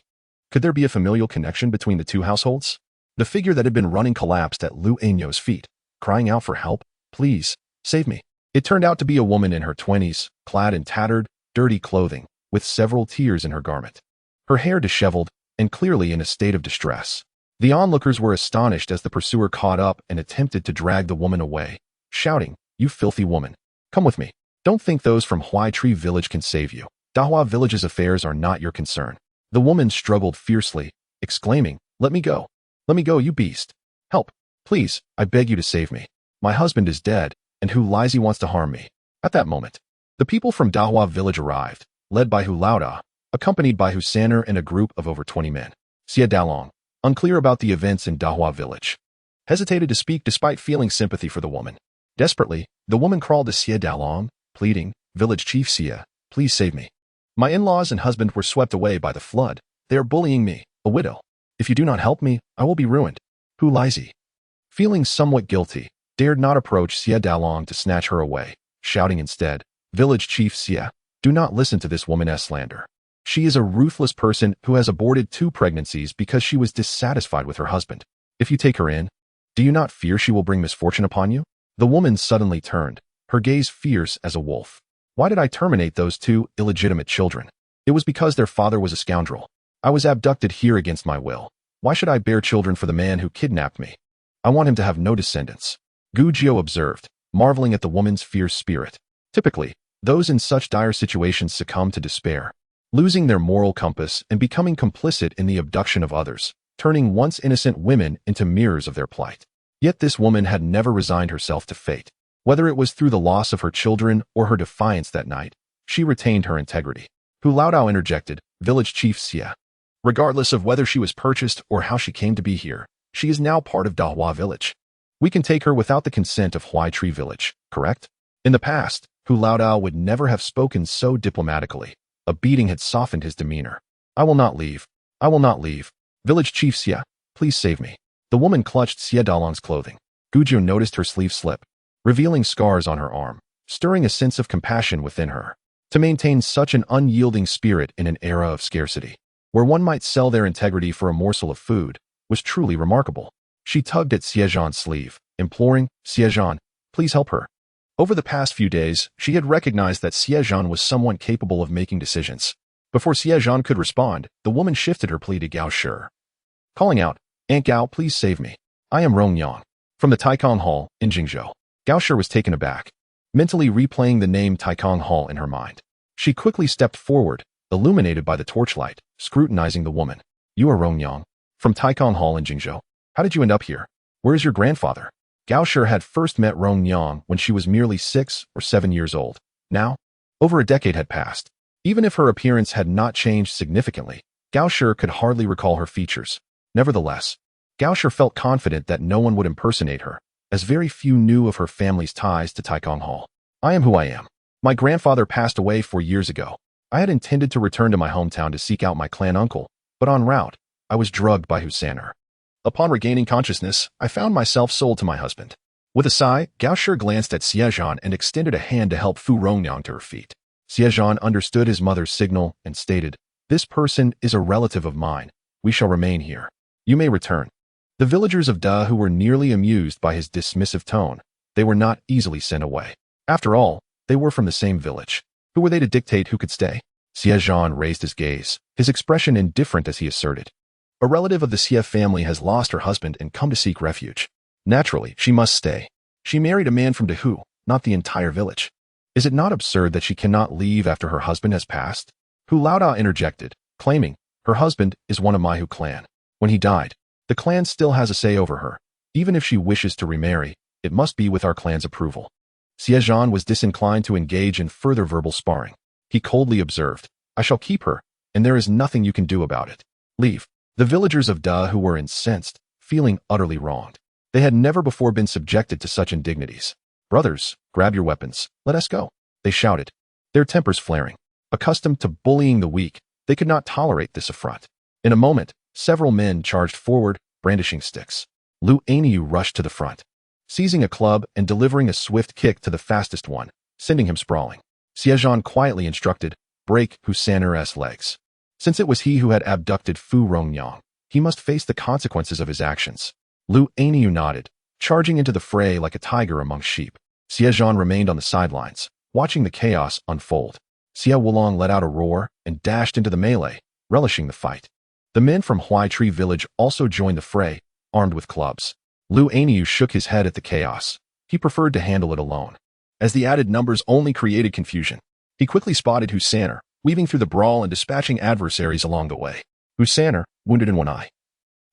Could there be a familial connection between the two households? The figure that had been running collapsed at Lu Niu's feet, crying out for help. Please, save me. It turned out to be a woman in her 20s, clad in tattered, dirty clothing, with several tears in her garment. Her hair disheveled, and clearly in a state of distress. The onlookers were astonished as the pursuer caught up and attempted to drag the woman away, shouting, "You filthy woman! Come with me. Don't think those from Huai Tree Village can save you. Dahua Village's affairs are not your concern." The woman struggled fiercely, exclaiming, "Let me go. Let me go, you beast. Help. Please, I beg you to save me. My husband is dead, and Hu Laizi wants to harm me." At that moment, the people from Dahua Village arrived, led by Hu Laoda, accompanied by Hu Saner and a group of over 20 men. Xie Dalong, unclear about the events in Dahua Village, hesitated to speak despite feeling sympathy for the woman. Desperately, the woman crawled to Xie Dalong, pleading, "Village Chief Xie, please save me. My in-laws and husband were swept away by the flood. They are bullying me, a widow. If you do not help me, I will be ruined." Hu Laizi, feeling somewhat guilty, dared not approach Xie Dalong to snatch her away, shouting instead, "Village Chief Xie, do not listen to this woman's slander. She is a ruthless person who has aborted 2 pregnancies because she was dissatisfied with her husband. If you take her in, do you not fear she will bring misfortune upon you?" The woman suddenly turned, her gaze fierce as a wolf. "Why did I terminate those 2 illegitimate children? It was because their father was a scoundrel. I was abducted here against my will. Why should I bear children for the man who kidnapped me? I want him to have no descendants." Gu Jiu observed, marveling at the woman's fierce spirit. Typically, those in such dire situations succumb to despair, losing their moral compass and becoming complicit in the abduction of others, turning once innocent women into mirrors of their plight. Yet this woman had never resigned herself to fate. Whether it was through the loss of her children or her defiance that night, she retained her integrity. Hu Laodao interjected, "Village Chief Xie. Regardless of whether she was purchased or how she came to be here, she is now part of Dahua Village. We can take her without the consent of Huai Tree Village, correct?" In the past, Hu Laodao would never have spoken so diplomatically. A beating had softened his demeanor. "I will not leave. I will not leave. Village Chief Xie, please save me." The woman clutched Xie Dalong's clothing. Gujiu noticed her sleeve slip, revealing scars on her arm, stirring a sense of compassion within her. To maintain such an unyielding spirit in an era of scarcity, where one might sell their integrity for a morsel of food, was truly remarkable. She tugged at Xie Zhan's sleeve, imploring, "Xie Zhan, please help her." Over the past few days, she had recognized that Xie Zhan was someone capable of making decisions. Before Xie Zhan could respond, the woman shifted her plea to Gao Shi, calling out, "Aunt Gao, please save me. I am Rong Yang, from the Taikang Hall in Jingzhou." Gao Shi was taken aback, mentally replaying the name Taikang Hall in her mind. She quickly stepped forward, illuminated by the torchlight, scrutinizing the woman. "You are Rong Yang, from Taikang Hall in Jingzhou. How did you end up here? Where is your grandfather?" Gao Shi had first met Rong Yang when she was merely 6 or 7 years old. Now, over a decade had passed. Even if her appearance had not changed significantly, Gao Shi could hardly recall her features. Nevertheless, Gao Shi felt confident that no one would impersonate her, as very few knew of her family's ties to Taikang Hall. "I am who I am. My grandfather passed away 4 years ago. I had intended to return to my hometown to seek out my clan uncle, but en route, I was drugged by Hu Saner. Upon regaining consciousness, I found myself sold to my husband." With a sigh, Gao Shi glanced at Xie Zhan and extended a hand to help Fu Rongyang to her feet. Xie Zhan understood his mother's signal and stated, "This person is a relative of mine. We shall remain here. You may return." The villagers of Da who were nearly amused by his dismissive tone, they were not easily sent away. After all, they were from the same village. Who were they to dictate who could stay? Xie Zhan raised his gaze, his expression indifferent as he asserted, "A relative of the Xie family has lost her husband and come to seek refuge. Naturally, she must stay. She married a man from Dahu, not the entire village. Is it not absurd that she cannot leave after her husband has passed?" Hu Laoda interjected, claiming, "Her husband is one of my Hu clan. When he died, the clan still has a say over her. Even if she wishes to remarry, it must be with our clan's approval." Xie Zhan was disinclined to engage in further verbal sparring. He coldly observed, "I shall keep her, and there is nothing you can do about it. Leave." The villagers of Da who were incensed, feeling utterly wronged. They had never before been subjected to such indignities. "Brothers, grab your weapons. Let us go," they shouted, their tempers flaring. Accustomed to bullying the weak, they could not tolerate this affront. In a moment, several men charged forward, brandishing sticks. Lu Aniu rushed to the front, seizing a club and delivering a swift kick to the fastest one, sending him sprawling. Xie Zhan quietly instructed, break Husaner's legs. Since it was he who had abducted Fu Rongyang, he must face the consequences of his actions. Lu Aniu nodded, charging into the fray like a tiger among sheep. Xie Zhan remained on the sidelines, watching the chaos unfold. Xie Wulong let out a roar and dashed into the melee, relishing the fight. The men from Huaitree village also joined the fray, armed with clubs. Lu Aniu shook his head at the chaos. He preferred to handle it alone, as the added numbers only created confusion. He quickly spotted Husaner, weaving through the brawl and dispatching adversaries along the way. Husaner, wounded in one eye,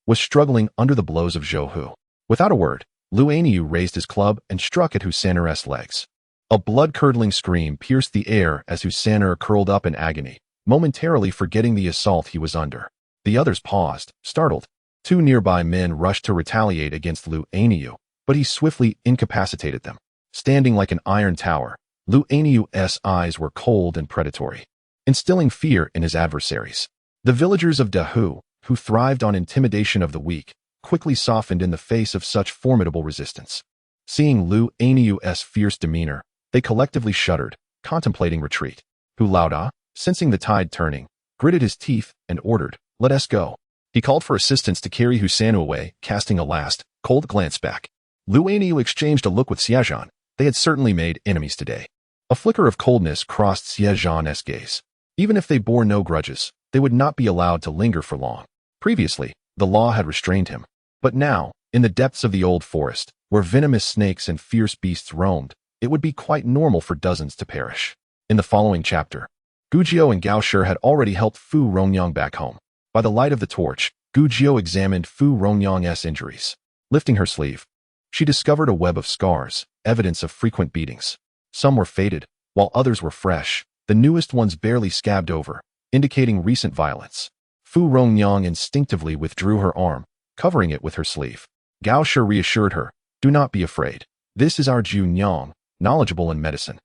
was struggling under the blows of Zhou Hu. Without a word, Lu Aniu raised his club and struck at Husaner's legs. A blood-curdling scream pierced the air as Husaner curled up in agony, momentarily forgetting the assault he was under. The others paused, startled. Two nearby men rushed to retaliate against Lu Aniu, but he swiftly incapacitated them. Standing like an iron tower, Lu Aniu's eyes were cold and predatory, instilling fear in his adversaries. The villagers of Dahu, who thrived on intimidation of the weak, quickly softened in the face of such formidable resistance. Seeing Lu Aniu's fierce demeanor, they collectively shuddered, contemplating retreat. Hu Laoda, sensing the tide turning, gritted his teeth and ordered, let us go. He called for assistance to carry Husanu away, casting a last, cold glance back. Lu Aniu exchanged a look with Xie Zhan. They had certainly made enemies today. A flicker of coldness crossed Xie Zhan's gaze. Even if they bore no grudges, they would not be allowed to linger for long. Previously, the law had restrained him. But now, in the depths of the old forest, where venomous snakes and fierce beasts roamed, it would be quite normal for dozens to perish. In the following chapter, Gujiao and Gao Shi had already helped Fu Rongyang back home. By the light of the torch, Gujiao examined Fu Rongyang's injuries. Lifting her sleeve, she discovered a web of scars, evidence of frequent beatings. Some were faded, while others were fresh, the newest ones barely scabbed over, indicating recent violence. Fu Rongyang instinctively withdrew her arm, covering it with her sleeve. Gao Shi reassured her, do not be afraid. This is our Ju Nyang, knowledgeable in medicine.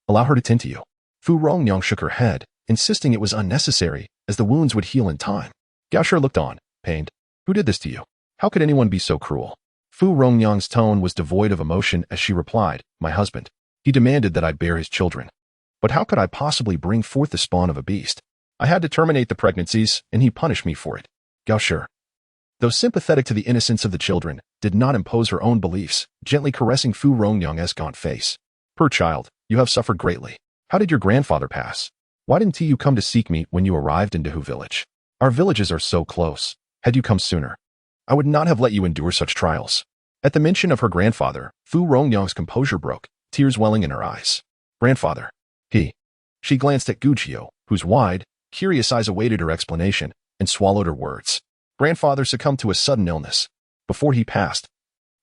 Allow her to tend to you. Fu Rongyang shook her head, insisting it was unnecessary, as the wounds would heal in time. Gao Shi looked on, pained. Who did this to you? How could anyone be so cruel? Fu Rongyang's tone was devoid of emotion as she replied, my husband. He demanded that I bear his children. But how could I possibly bring forth the spawn of a beast? I had to terminate the pregnancies, and he punished me for it. Gao Shi, though sympathetic to the innocence of the children, did not impose her own beliefs, gently caressing Fu Rongyang's gaunt face. Poor child, you have suffered greatly. How did your grandfather pass? Why didn't you come to seek me when you arrived in Dahu village? Our villages are so close. Had you come sooner, I would not have let you endure such trials. At the mention of her grandfather, Fu Rongyang's composure broke, tears welling in her eyes. Grandfather. She glanced at Gujiao, whose wide, curious eyes awaited her explanation, and swallowed her words. Grandfather succumbed to a sudden illness. Before he passed,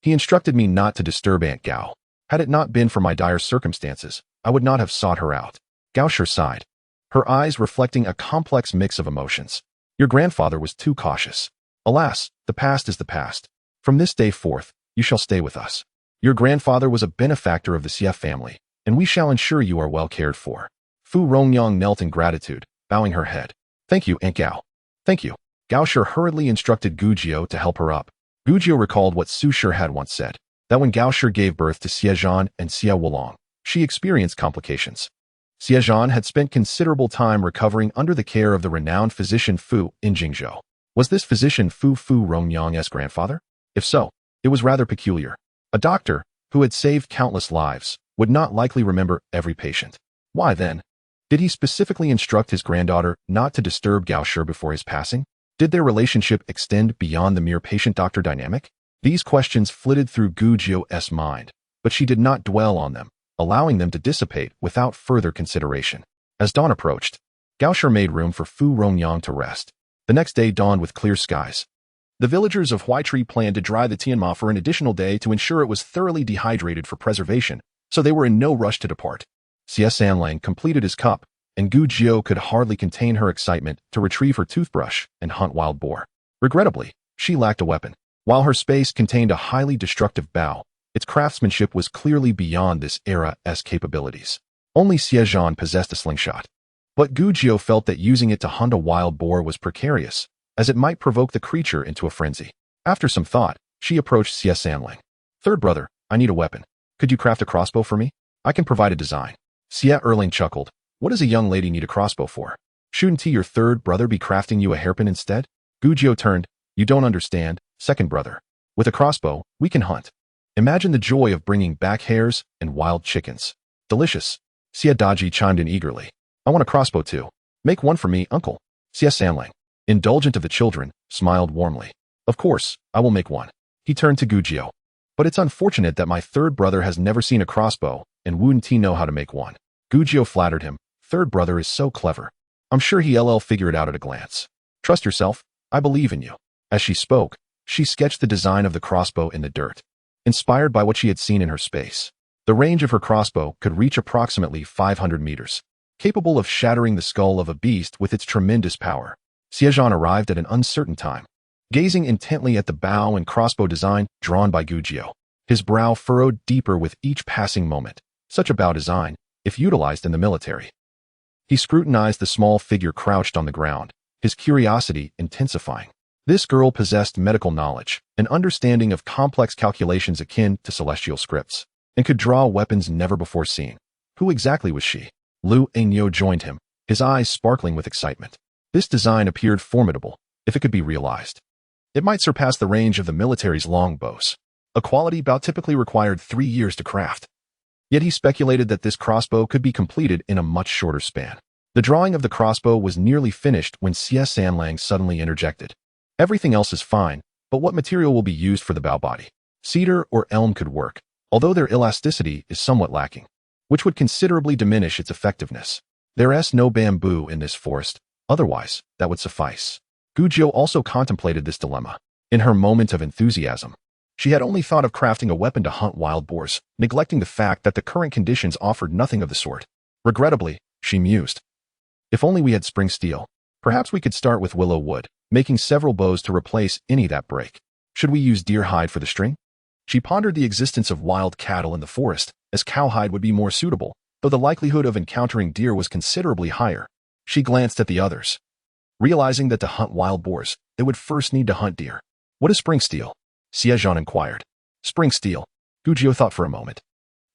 he instructed me not to disturb Aunt Gao. Had it not been for my dire circumstances, I would not have sought her out. Gao Shi sighed, her eyes reflecting a complex mix of emotions. Your grandfather was too cautious. Alas, the past is the past. From this day forth, you shall stay with us. Your grandfather was a benefactor of the Xie family, and we shall ensure you are well cared for. Fu Rongyang knelt in gratitude, bowing her head. Thank you, Aunt Gao. Thank you. Gao Shi hurriedly instructed Gujiao to help her up. Gujiao recalled what Su Shi had once said, that when Gao Shi gave birth to Xie Zhan and Xie Wulong, she experienced complications. Xie Zhan had spent considerable time recovering under the care of the renowned physician Fu in Jingzhou. Was this physician Fu Rongyang's grandfather? If so, it was rather peculiar. A doctor, who had saved countless lives, would not likely remember every patient. Why then? Did he specifically instruct his granddaughter not to disturb Gao Shi before his passing? Did their relationship extend beyond the mere patient-doctor dynamic? These questions flitted through Gujiao's mind, but she did not dwell on them, allowing them to dissipate without further consideration. As dawn approached, Gao Shi made room for Fu Rongyang to rest. The next day dawned with clear skies. The villagers of Huaitree planned to dry the Tianma for an additional day to ensure it was thoroughly dehydrated for preservation, so they were in no rush to depart. Xie Sanlang completed his cup, and Gujiao could hardly contain her excitement to retrieve her toothbrush and hunt wild boar. Regrettably, she lacked a weapon. While her space contained a highly destructive bow, its craftsmanship was clearly beyond this era's capabilities. Only Xie Zhan possessed a slingshot. But Gujio felt that using it to hunt a wild boar was precarious, as it might provoke the creature into a frenzy. After some thought, she approached Xie Zhan. "Third brother, I need a weapon. Could you craft a crossbow for me? I can provide a design." Xie Zhan chuckled. "What does a young lady need a crossbow for? Shouldn't your third brother be crafting you a hairpin instead?" Gujio turned. "You don't understand, second brother. With a crossbow, we can hunt. Imagine the joy of bringing back hares and wild chickens." "Delicious." Xie Daji chimed in eagerly. "I want a crossbow too. Make one for me, uncle." Xie Zhan, indulgent of the children, smiled warmly. "Of course, I will make one." He turned to Gujio. "But it's unfortunate that my third brother has never seen a crossbow and wouldn't he know how to make one." Gujio flattered him. "Third brother is so clever. I'm sure he'll figure it out at a glance. Trust yourself. I believe in you." As she spoke, she sketched the design of the crossbow in the dirt, inspired by what she had seen in her space. The range of her crossbow could reach approximately 500 meters, capable of shattering the skull of a beast with its tremendous power. Xie Zhan arrived at an uncertain time, gazing intently at the bow and crossbow design drawn by Gujio. His brow furrowed deeper with each passing moment. Such a bow design, if utilized in the military. He scrutinized the small figure crouched on the ground, his curiosity intensifying. This girl possessed medical knowledge, an understanding of complex calculations akin to celestial scripts, and could draw weapons never before seen. Who exactly was she? Lu Ainyo joined him, his eyes sparkling with excitement. This design appeared formidable, if it could be realized. It might surpass the range of the military's longbows, a quality bow typically required 3 years to craft. Yet he speculated that this crossbow could be completed in a much shorter span. The drawing of the crossbow was nearly finished when Xie Zhan suddenly interjected. "Everything else is fine, but what material will be used for the bow body? Cedar or elm could work, although their elasticity is somewhat lacking, which would considerably diminish its effectiveness. There is no bamboo in this forest, otherwise that would suffice." Gujio also contemplated this dilemma. In her moment of enthusiasm, she had only thought of crafting a weapon to hunt wild boars, neglecting the fact that the current conditions offered nothing of the sort. Regrettably, she mused, "If only we had spring steel. Perhaps we could start with willow wood, making several bows to replace any that break. Should we use deer hide for the string?" She pondered the existence of wild cattle in the forest, as cowhide would be more suitable, though the likelihood of encountering deer was considerably higher. She glanced at the others, realizing that to hunt wild boars, they would first need to hunt deer. "What is spring steel?" Xie Zhan inquired. "Spring steel." Gujio thought for a moment.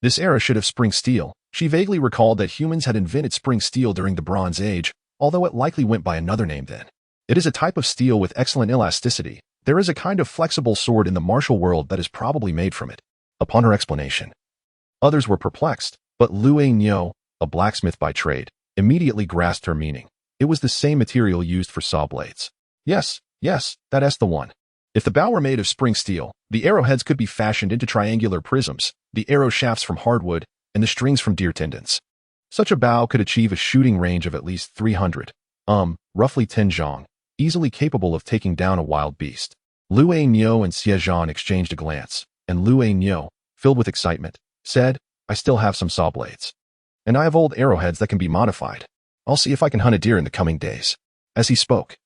This era should have spring steel. She vaguely recalled that humans had invented spring steel during the Bronze Age, although it likely went by another name then. It is a type of steel with excellent elasticity. There is a kind of flexible sword in the martial world that is probably made from it. Upon her explanation, others were perplexed, but Lu Ainyo, a blacksmith by trade, immediately grasped her meaning. It was the same material used for saw blades. Yes, that's the one. If the bow were made of spring steel, the arrowheads could be fashioned into triangular prisms, the arrow shafts from hardwood, and the strings from deer tendons. Such a bow could achieve a shooting range of at least 300, roughly 10 zhang, easily capable of taking down a wild beast. Lu Ainyo and Xie Zhan exchanged a glance, and Lu Ainyo, filled with excitement, said, "I still have some saw blades. And I have old arrowheads that can be modified. I'll see if I can hunt a deer in the coming days." As he spoke,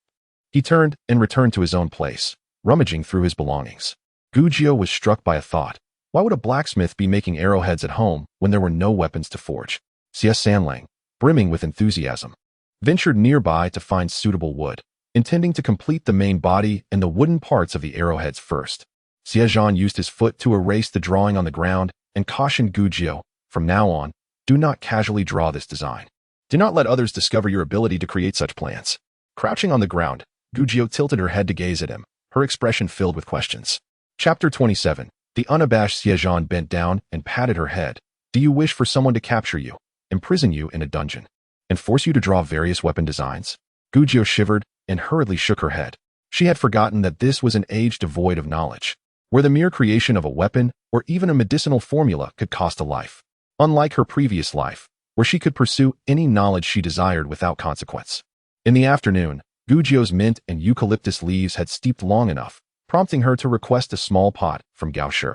he turned and returned to his own place, rummaging through his belongings. Gujio was struck by a thought. Why would a blacksmith be making arrowheads at home when there were no weapons to forge? Xie Zhan, brimming with enthusiasm, ventured nearby to find suitable wood, intending to complete the main body and the wooden parts of the arrowheads first. Xie Zhan used his foot to erase the drawing on the ground and cautioned Gujio, "From now on, do not casually draw this design. Do not let others discover your ability to create such plans." Crouching on the ground, Gujio tilted her head to gaze at him, her expression filled with questions. Chapter 27. The unabashed Xie Zhan bent down and patted her head. "Do you wish for someone to capture you, imprison you in a dungeon, and force you to draw various weapon designs?" Gujio shivered and hurriedly shook her head. She had forgotten that this was an age devoid of knowledge, where the mere creation of a weapon or even a medicinal formula could cost a life. Unlike her previous life, where she could pursue any knowledge she desired without consequence. In the afternoon, Gujio's mint and eucalyptus leaves had steeped long enough, prompting her to request a small pot from Gao Shi.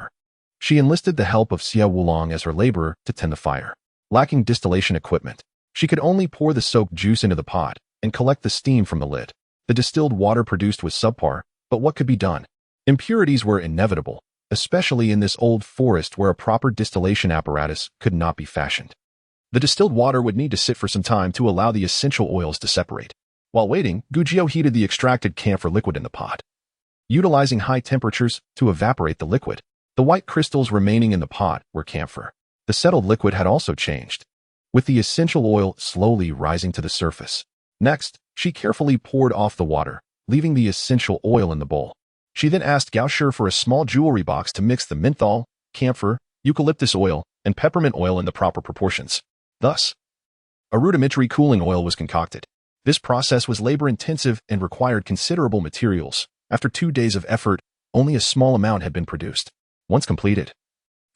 She enlisted the help of Xie Wulong as her laborer to tend the fire. Lacking distillation equipment, she could only pour the soaked juice into the pot and collect the steam from the lid. The distilled water produced was subpar, but what could be done? Impurities were inevitable, especially in this old forest where a proper distillation apparatus could not be fashioned. The distilled water would need to sit for some time to allow the essential oils to separate. While waiting, Gujiao heated the extracted camphor liquid in the pot, utilizing high temperatures to evaporate the liquid. The white crystals remaining in the pot were camphor. The settled liquid had also changed, with the essential oil slowly rising to the surface. Next, she carefully poured off the water, leaving the essential oil in the bowl. She then asked Gao Shi for a small jewelry box to mix the menthol, camphor, eucalyptus oil, and peppermint oil in the proper proportions. Thus, a rudimentary cooling oil was concocted. This process was labor-intensive and required considerable materials. After 2 days of effort, only a small amount had been produced. Once completed,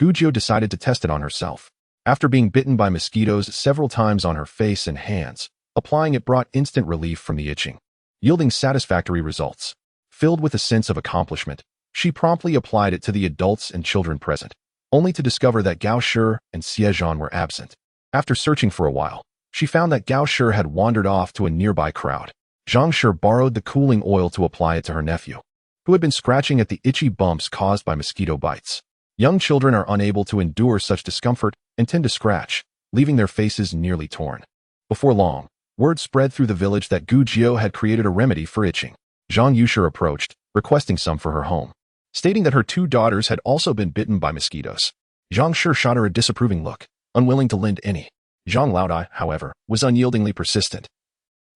Gujiao decided to test it on herself. After being bitten by mosquitoes several times on her face and hands, applying it brought instant relief from the itching, yielding satisfactory results. Filled with a sense of accomplishment, she promptly applied it to the adults and children present, only to discover that Gao Shi and Xie Zhan were absent. After searching for a while, she found that Gao Shi had wandered off to a nearby crowd. Zhang Shi borrowed the cooling oil to apply it to her nephew, who had been scratching at the itchy bumps caused by mosquito bites. Young children are unable to endure such discomfort and tend to scratch, leaving their faces nearly torn. Before long, word spread through the village that Gujiao had created a remedy for itching. Zhang Yushi approached, requesting some for her home, stating that her 2 daughters had also been bitten by mosquitoes. Zhang Shi shot her a disapproving look, unwilling to lend any. Zhang Laodai, however, was unyieldingly persistent,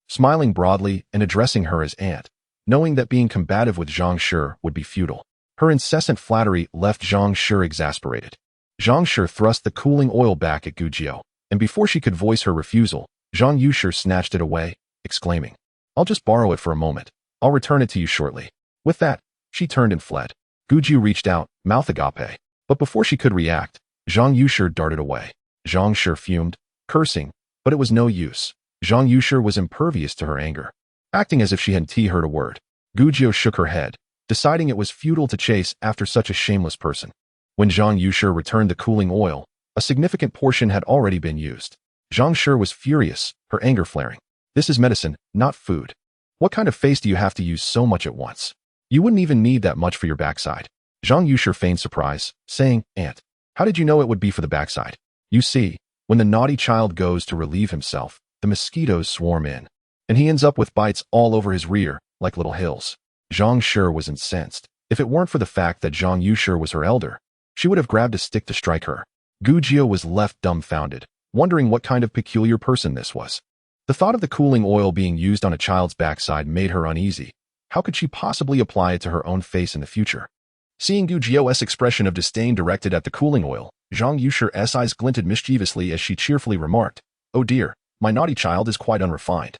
smiling broadly and addressing her as aunt, knowing that being combative with Zhang Shi would be futile. Her incessant flattery left Zhang Shi exasperated. Zhang Shi thrust the cooling oil back at Gujiao, and before she could voice her refusal, Zhang Yushi snatched it away, exclaiming, "I'll just borrow it for a moment. I'll return it to you shortly." With that, she turned and fled. Gujiao reached out, mouth agape, but before she could react, Zhang Yushi darted away. Zhang Shi fumed, cursing, but it was no use. Zhang Yushi was impervious to her anger, acting as if she hadn't heard a word. Gujiao shook her head, deciding it was futile to chase after such a shameless person. When Zhang Yushi returned the cooling oil, a significant portion had already been used. Zhang Shi was furious, her anger flaring. "This is medicine, not food. What kind of face do you have to use so much at once? You wouldn't even need that much for your backside." Zhang Yushi feigned surprise, saying, "Aunt, how did you know it would be for the backside?" "You see, when the naughty child goes to relieve himself, the mosquitoes swarm in, and he ends up with bites all over his rear, like little hills." Zhang Shi was incensed. If it weren't for the fact that Zhang Yushi was her elder, she would have grabbed a stick to strike her. Gujiao was left dumbfounded, wondering what kind of peculiar person this was. The thought of the cooling oil being used on a child's backside made her uneasy. How could she possibly apply it to her own face in the future? Seeing Gujiao's expression of disdain directed at the cooling oil, Zhang Yushi's eyes glinted mischievously as she cheerfully remarked, "Oh dear, my naughty child is quite unrefined.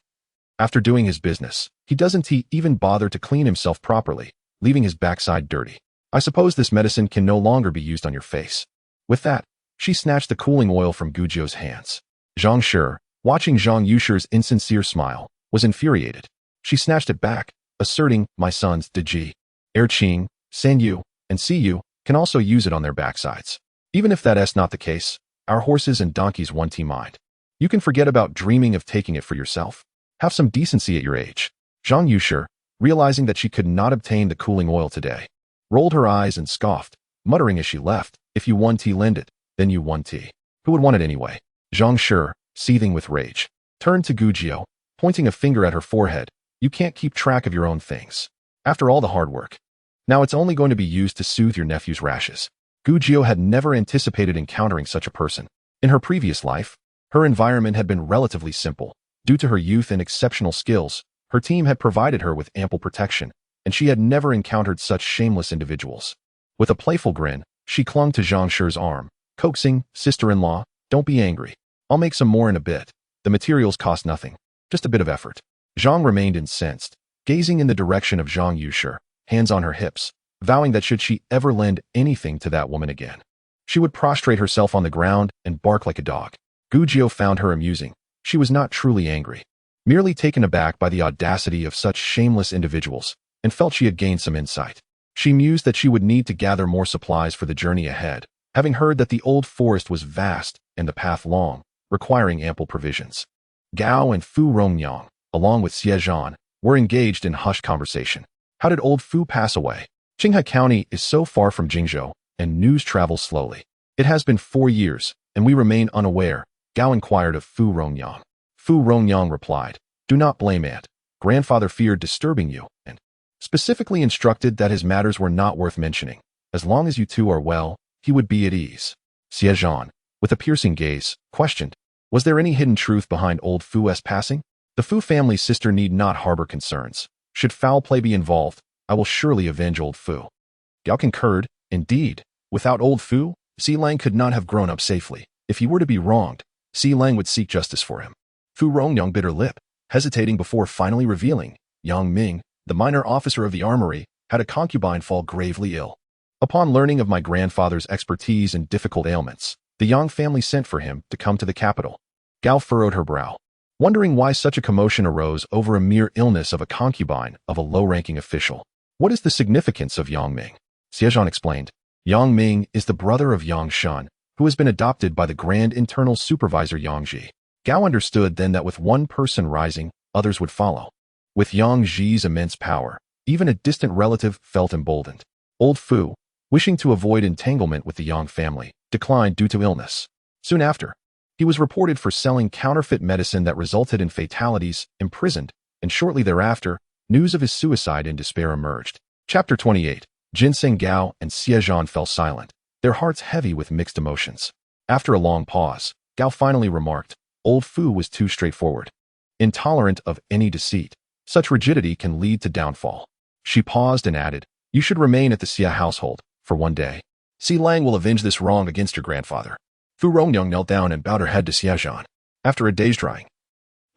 After doing his business, he doesn't even bother to clean himself properly, leaving his backside dirty. I suppose this medicine can no longer be used on your face." With that, she snatched the cooling oil from Gujiao's hands. Zhang Shi, watching Zhang Yushi's insincere smile, was infuriated. She snatched it back, asserting, "My sons, Deji, Erqing, Sanyu, and Siyu can also use it on their backsides. Even if that's not the case, our horses and donkeys won't mind. You can forget about dreaming of taking it for yourself. Have some decency at your age." Zhang Yushi, realizing that she could not obtain the cooling oil today, rolled her eyes and scoffed, muttering as she left, "If you want tea, lend it, then you want tea. Who would want it anyway?" Zhang Shi, seething with rage, turned to Gujiao, pointing a finger at her forehead. "You can't keep track of your own things. After all the hard work, now it's only going to be used to soothe your nephew's rashes." Gujiao had never anticipated encountering such a person. In her previous life, her environment had been relatively simple. Due to her youth and exceptional skills, her team had provided her with ample protection, and she had never encountered such shameless individuals. With a playful grin, she clung to Zhang Shi's arm, coaxing, "Sister-in-law, don't be angry. I'll make some more in a bit. The materials cost nothing, just a bit of effort." Zhang remained incensed, gazing in the direction of Zhang Yushi, hands on her hips, vowing that should she ever lend anything to that woman again, she would prostrate herself on the ground and bark like a dog. Gujiao found her amusing. She was not truly angry, merely taken aback by the audacity of such shameless individuals, and felt she had gained some insight. She mused that she would need to gather more supplies for the journey ahead, having heard that the old forest was vast and the path long, requiring ample provisions. Gao and Fu Rongyang, along with Xie Zhan, were engaged in hushed conversation. How did old Fu pass away? Qinghai County is so far from Jingzhou, and news travels slowly. It has been 4 years, and we remain unaware, Gao inquired of Fu Rongyang. Fu Rongyang replied, "Do not blame aunt. Grandfather feared disturbing you, and specifically instructed that his matters were not worth mentioning. As long as you two are well, he would be at ease." Xie Zhan, with a piercing gaze, questioned, "Was there any hidden truth behind old Fu's passing? The Fu family's sister need not harbor concerns. Should foul play be involved, I will surely avenge old Fu." Gao concurred. Indeed, without old Fu, Xi Lang could not have grown up safely. If he were to be wronged, Xi Lang would seek justice for him. Fu Rongyang bit her lip, hesitating before finally revealing, Yang Ming, the minor officer of the armory, had a concubine fall gravely ill. Upon learning of my grandfather's expertise in difficult ailments, the Yang family sent for him to come to the capital. Gao furrowed her brow, wondering why such a commotion arose over a mere illness of a concubine of a low-ranking official. What is the significance of Yang Ming? Xie Zhan explained. Yang Ming is the brother of Yang Shan, who has been adopted by the Grand Internal Supervisor Yang Ji. Gao understood then that with one person rising, others would follow. With Yang Ji's immense power, even a distant relative felt emboldened. Old Fu, wishing to avoid entanglement with the Yang family, declined due to illness. Soon after, he was reported for selling counterfeit medicine that resulted in fatalities, imprisoned, and shortly thereafter, news of his suicide in despair emerged. Chapter 28. Ginseng Gao and Xie Zhan fell silent, their hearts heavy with mixed emotions. After a long pause, Gao finally remarked, "Old Fu was too straightforward, intolerant of any deceit. Such rigidity can lead to downfall." She paused and added, "You should remain at the Xie household for one day. Xi Lang will avenge this wrong against your grandfather." Fu Rongyang knelt down and bowed her head to Xie Zhan. After a day's drying,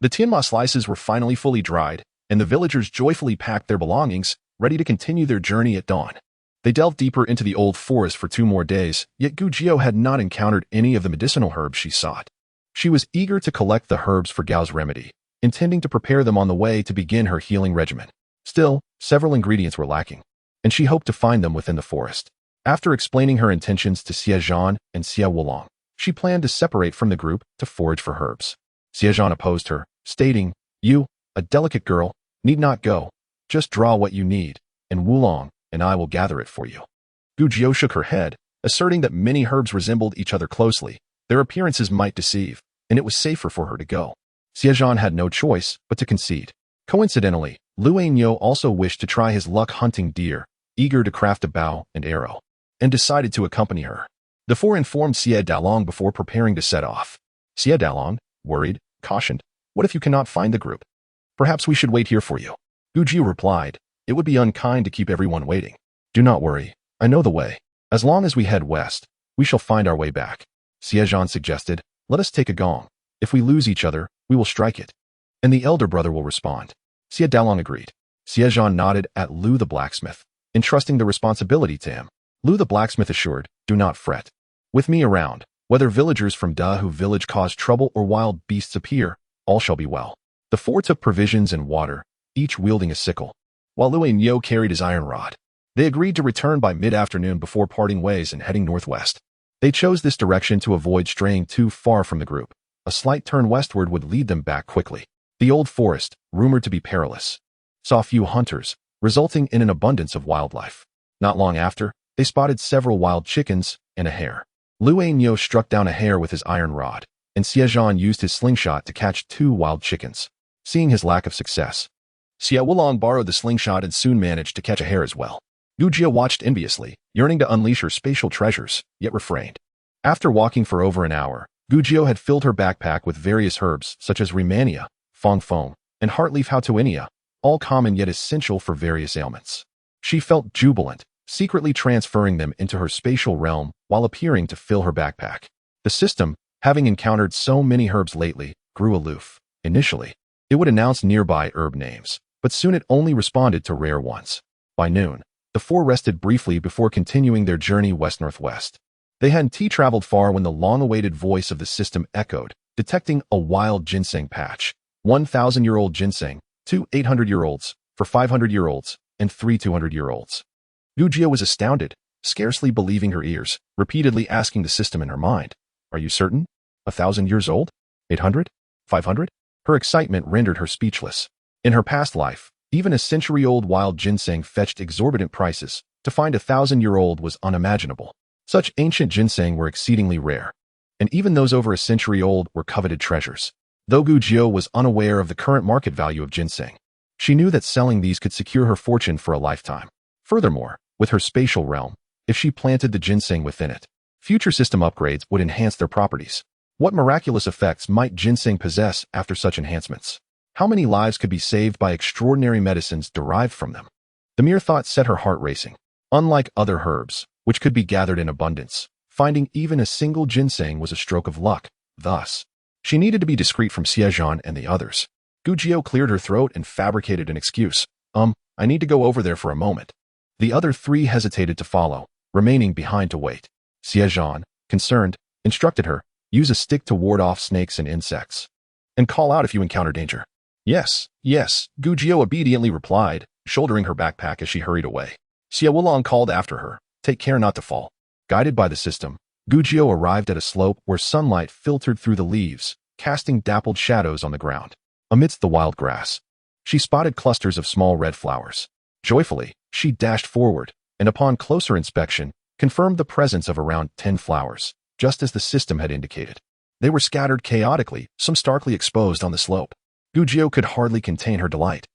the tianma slices were finally fully dried, and the villagers joyfully packed their belongings, ready to continue their journey at dawn. They delved deeper into the old forest for 2 more days, yet Gu Jiu had not encountered any of the medicinal herbs she sought. She was eager to collect the herbs for Gao's remedy, intending to prepare them on the way to begin her healing regimen. Still, several ingredients were lacking, and she hoped to find them within the forest. After explaining her intentions to Xie Zhan and Xie Wulong, she planned to separate from the group to forage for herbs. Xie Zhan opposed her, stating, "You, a delicate girl, need not go. Just draw what you need, and Wulong and I will gather it for you." Gu Jiu shook her head, asserting that many herbs resembled each other closely. Their appearances might deceive, and it was safer for her to go. Xie Zhan had no choice but to concede. Coincidentally, Lu Ainyo also wished to try his luck hunting deer, eager to craft a bow and arrow, and decided to accompany her. The four informed Xie Dalong before preparing to set off. Xie Dalong, worried, cautioned, "What if you cannot find the group? Perhaps we should wait here for you." Gu Jiu replied, "It would be unkind to keep everyone waiting. Do not worry, I know the way. As long as we head west, we shall find our way back." Xie Zhan suggested, "Let us take a gong. If we lose each other, we will strike it, and the elder brother will respond." Xie Dalong agreed. Xie Zhan nodded at Lu the blacksmith, entrusting the responsibility to him. Lu the blacksmith assured, "Do not fret. With me around, whether villagers from Dahu village cause trouble or wild beasts appear, all shall be well." The four took provisions and water, each wielding a sickle, while Lu Ainyo carried his iron rod. They agreed to return by mid-afternoon before parting ways and heading northwest. They chose this direction to avoid straying too far from the group. A slight turn westward would lead them back quickly. The old forest, rumored to be perilous, saw few hunters, resulting in an abundance of wildlife. Not long after, they spotted several wild chickens and a hare. Lu Ainyo struck down a hare with his iron rod, and Xie Zhan used his slingshot to catch 2 wild chickens. Seeing his lack of success, Xie Wulong borrowed the slingshot and soon managed to catch a hare as well. Gu Jiu watched enviously, yearning to unleash her spatial treasures, yet refrained. After walking for over an hour, Gu Jiu had filled her backpack with various herbs such as Rehmannia, Fong Fong, and Heartleaf Hautuinia, all common yet essential for various ailments. She felt jubilant, secretly transferring them into her spatial realm while appearing to fill her backpack. The system, having encountered so many herbs lately, grew aloof. Initially, it would announce nearby herb names, but soon it only responded to rare ones. By noon, the four rested briefly before continuing their journey west-northwest. They hadn't traveled far when the long-awaited voice of the system echoed, detecting a wild ginseng patch. 1,000-year-old ginseng, 2 800-year-olds, for 500-year-olds, and 3 200-year-olds. Gu Jiu was astounded, scarcely believing her ears, repeatedly asking the system in her mind, "Are you certain? 1,000 years old? 800? 500? Her excitement rendered her speechless. In her past life, even a century-old wild ginseng fetched exorbitant prices. To find 1,000-year-old was unimaginable. Such ancient ginseng were exceedingly rare. and even those over a century old were coveted treasures. Though Gu Jiu was unaware of the current market value of ginseng, she knew that selling these could secure her fortune for a lifetime. Furthermore, with her spatial realm, if she planted the ginseng within it, future system upgrades would enhance their properties. What miraculous effects might ginseng possess after such enhancements? How many lives could be saved by extraordinary medicines derived from them? The mere thought set her heart racing. Unlike other herbs, which could be gathered in abundance, finding even a single ginseng was a stroke of luck. Thus, she needed to be discreet from Xie Zhan and the others. Gu Jiu cleared her throat and fabricated an excuse. I need to go over there for a moment. The other three hesitated to follow, remaining behind to wait. Xie Zhan, concerned, instructed her, use a stick to ward off snakes and insects. And call out if you encounter danger. Yes, Gu Jiu obediently replied, shouldering her backpack as she hurried away. Xie Wulong called after her, take care not to fall. Guided by the system, Gu Jiu arrived at a slope where sunlight filtered through the leaves, casting dappled shadows on the ground. Amidst the wild grass, she spotted clusters of small red flowers. Joyfully, she dashed forward, and upon closer inspection, confirmed the presence of around 10 flowers, just as the system had indicated. They were scattered chaotically, some starkly exposed on the slope. Gu Jiu could hardly contain her delight.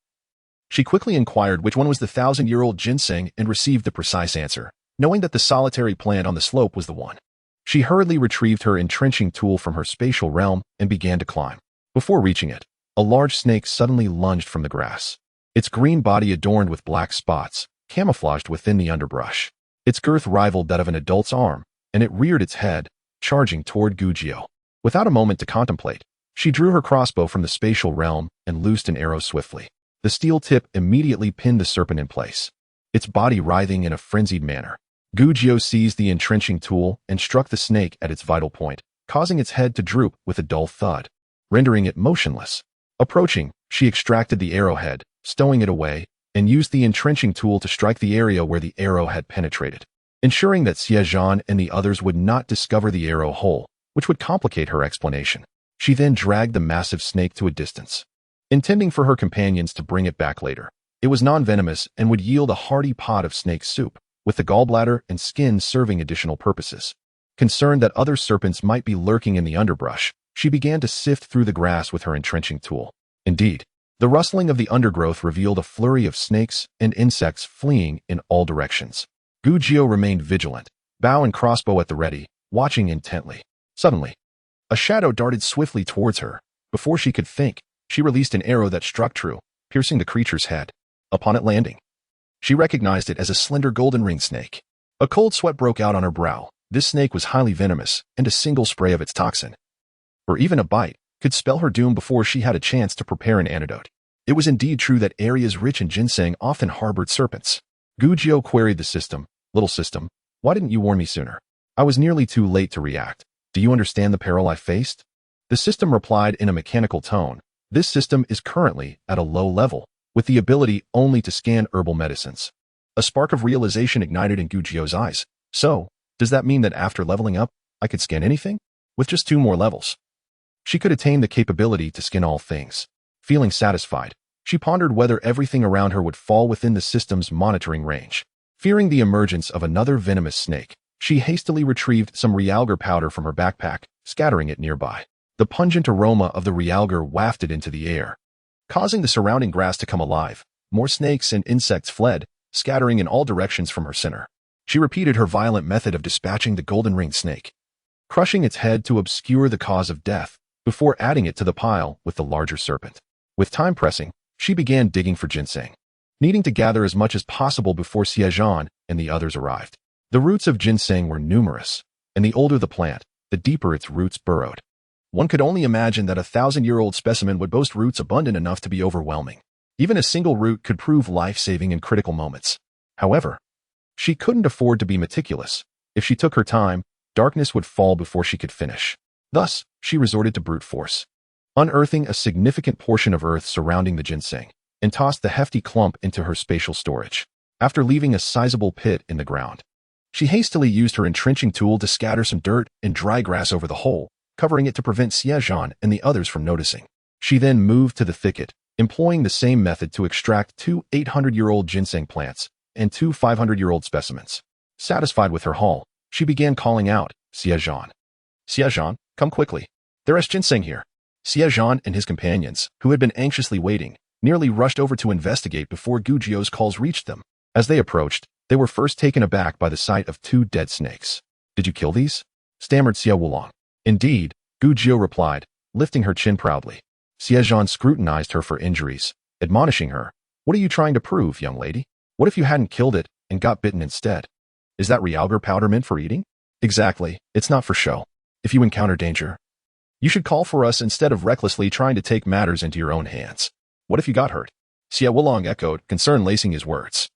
She quickly inquired which one was the 1,000-year-old ginseng and received the precise answer, knowing that the solitary plant on the slope was the one. She hurriedly retrieved her entrenching tool from her spatial realm and began to climb. Before reaching it, a large snake suddenly lunged from the grass. Its green body adorned with black spots, camouflaged within the underbrush. Its girth rivaled that of an adult's arm, and it reared its head, charging toward Gu Jiu. Without a moment to contemplate, she drew her crossbow from the spatial realm and loosed an arrow swiftly. The steel tip immediately pinned the serpent in place, its body writhing in a frenzied manner. Gu Jiu seized the entrenching tool and struck the snake at its vital point, causing its head to droop with a dull thud, rendering it motionless. Approaching, she extracted the arrowhead, stowing it away, and used the entrenching tool to strike the area where the arrow had penetrated, ensuring that Xie Zhan and the others would not discover the arrow hole, which would complicate her explanation. She then dragged the massive snake to a distance, intending for her companions to bring it back later. It was non-venomous and would yield a hearty pot of snake soup, with the gallbladder and skin serving additional purposes. Concerned that other serpents might be lurking in the underbrush, she began to sift through the grass with her entrenching tool. Indeed, the rustling of the undergrowth revealed a flurry of snakes and insects fleeing in all directions. Gu Jiu remained vigilant, bow and crossbow at the ready, watching intently. Suddenly, a shadow darted swiftly towards her. Before she could think, she released an arrow that struck true, piercing the creature's head. Upon it landing, she recognized it as a slender golden ring snake. A cold sweat broke out on her brow. This snake was highly venomous, and a single spray of its toxin, or even a bite, could spell her doom before she had a chance to prepare an antidote. It was indeed true that areas rich in ginseng often harbored serpents. Gu Jiu queried the system. Little system, why didn't you warn me sooner? I was nearly too late to react. Do you understand the peril I faced? The system replied in a mechanical tone. This system is currently at a low level, with the ability only to scan herbal medicines. A spark of realization ignited in Gu Jiu's eyes. So, does that mean that after leveling up, I could scan anything? With just 2 more levels, she could attain the capability to scan all things. Feeling satisfied, she pondered whether everything around her would fall within the system's monitoring range. Fearing the emergence of another venomous snake, she hastily retrieved some realgar powder from her backpack, scattering it nearby. The pungent aroma of the realgar wafted into the air, causing the surrounding grass to come alive. More snakes and insects fled, scattering in all directions from her center. She repeated her violent method of dispatching the golden-ringed snake, crushing its head to obscure the cause of death, before adding it to the pile with the larger serpent. With time pressing, she began digging for ginseng, needing to gather as much as possible before Xie Zhan and the others arrived. The roots of ginseng were numerous, and the older the plant, the deeper its roots burrowed. One could only imagine that a 1,000-year-old specimen would boast roots abundant enough to be overwhelming. Even a single root could prove life-saving in critical moments. However, she couldn't afford to be meticulous. If she took her time, darkness would fall before she could finish. Thus, she resorted to brute force, unearthing a significant portion of earth surrounding the ginseng, and tossed the hefty clump into her spatial storage. After leaving a sizable pit in the ground, she hastily used her entrenching tool to scatter some dirt and dry grass over the hole, covering it to prevent Xie Zhan and the others from noticing. She then moved to the thicket, employing the same method to extract 2 800-year-old ginseng plants and 2 500-year-old specimens. Satisfied with her haul, she began calling out, Xie Zhan, Xie Zhan, come quickly. There is ginseng here. Xie Zhan and his companions, who had been anxiously waiting, nearly rushed over to investigate before Gujio's calls reached them. As they approached, they were first taken aback by the sight of 2 dead snakes. Did you kill these? Stammered Xie Wulong. Indeed, Gujio replied, lifting her chin proudly. Xie Zhan scrutinized her for injuries, admonishing her. What are you trying to prove, young lady? What if you hadn't killed it and got bitten instead? Is that realgar powder meant for eating? Exactly, it's not for show. If you encounter danger, you should call for us instead of recklessly trying to take matters into your own hands. What if you got hurt? Xie Wulong echoed, concern lacing his words.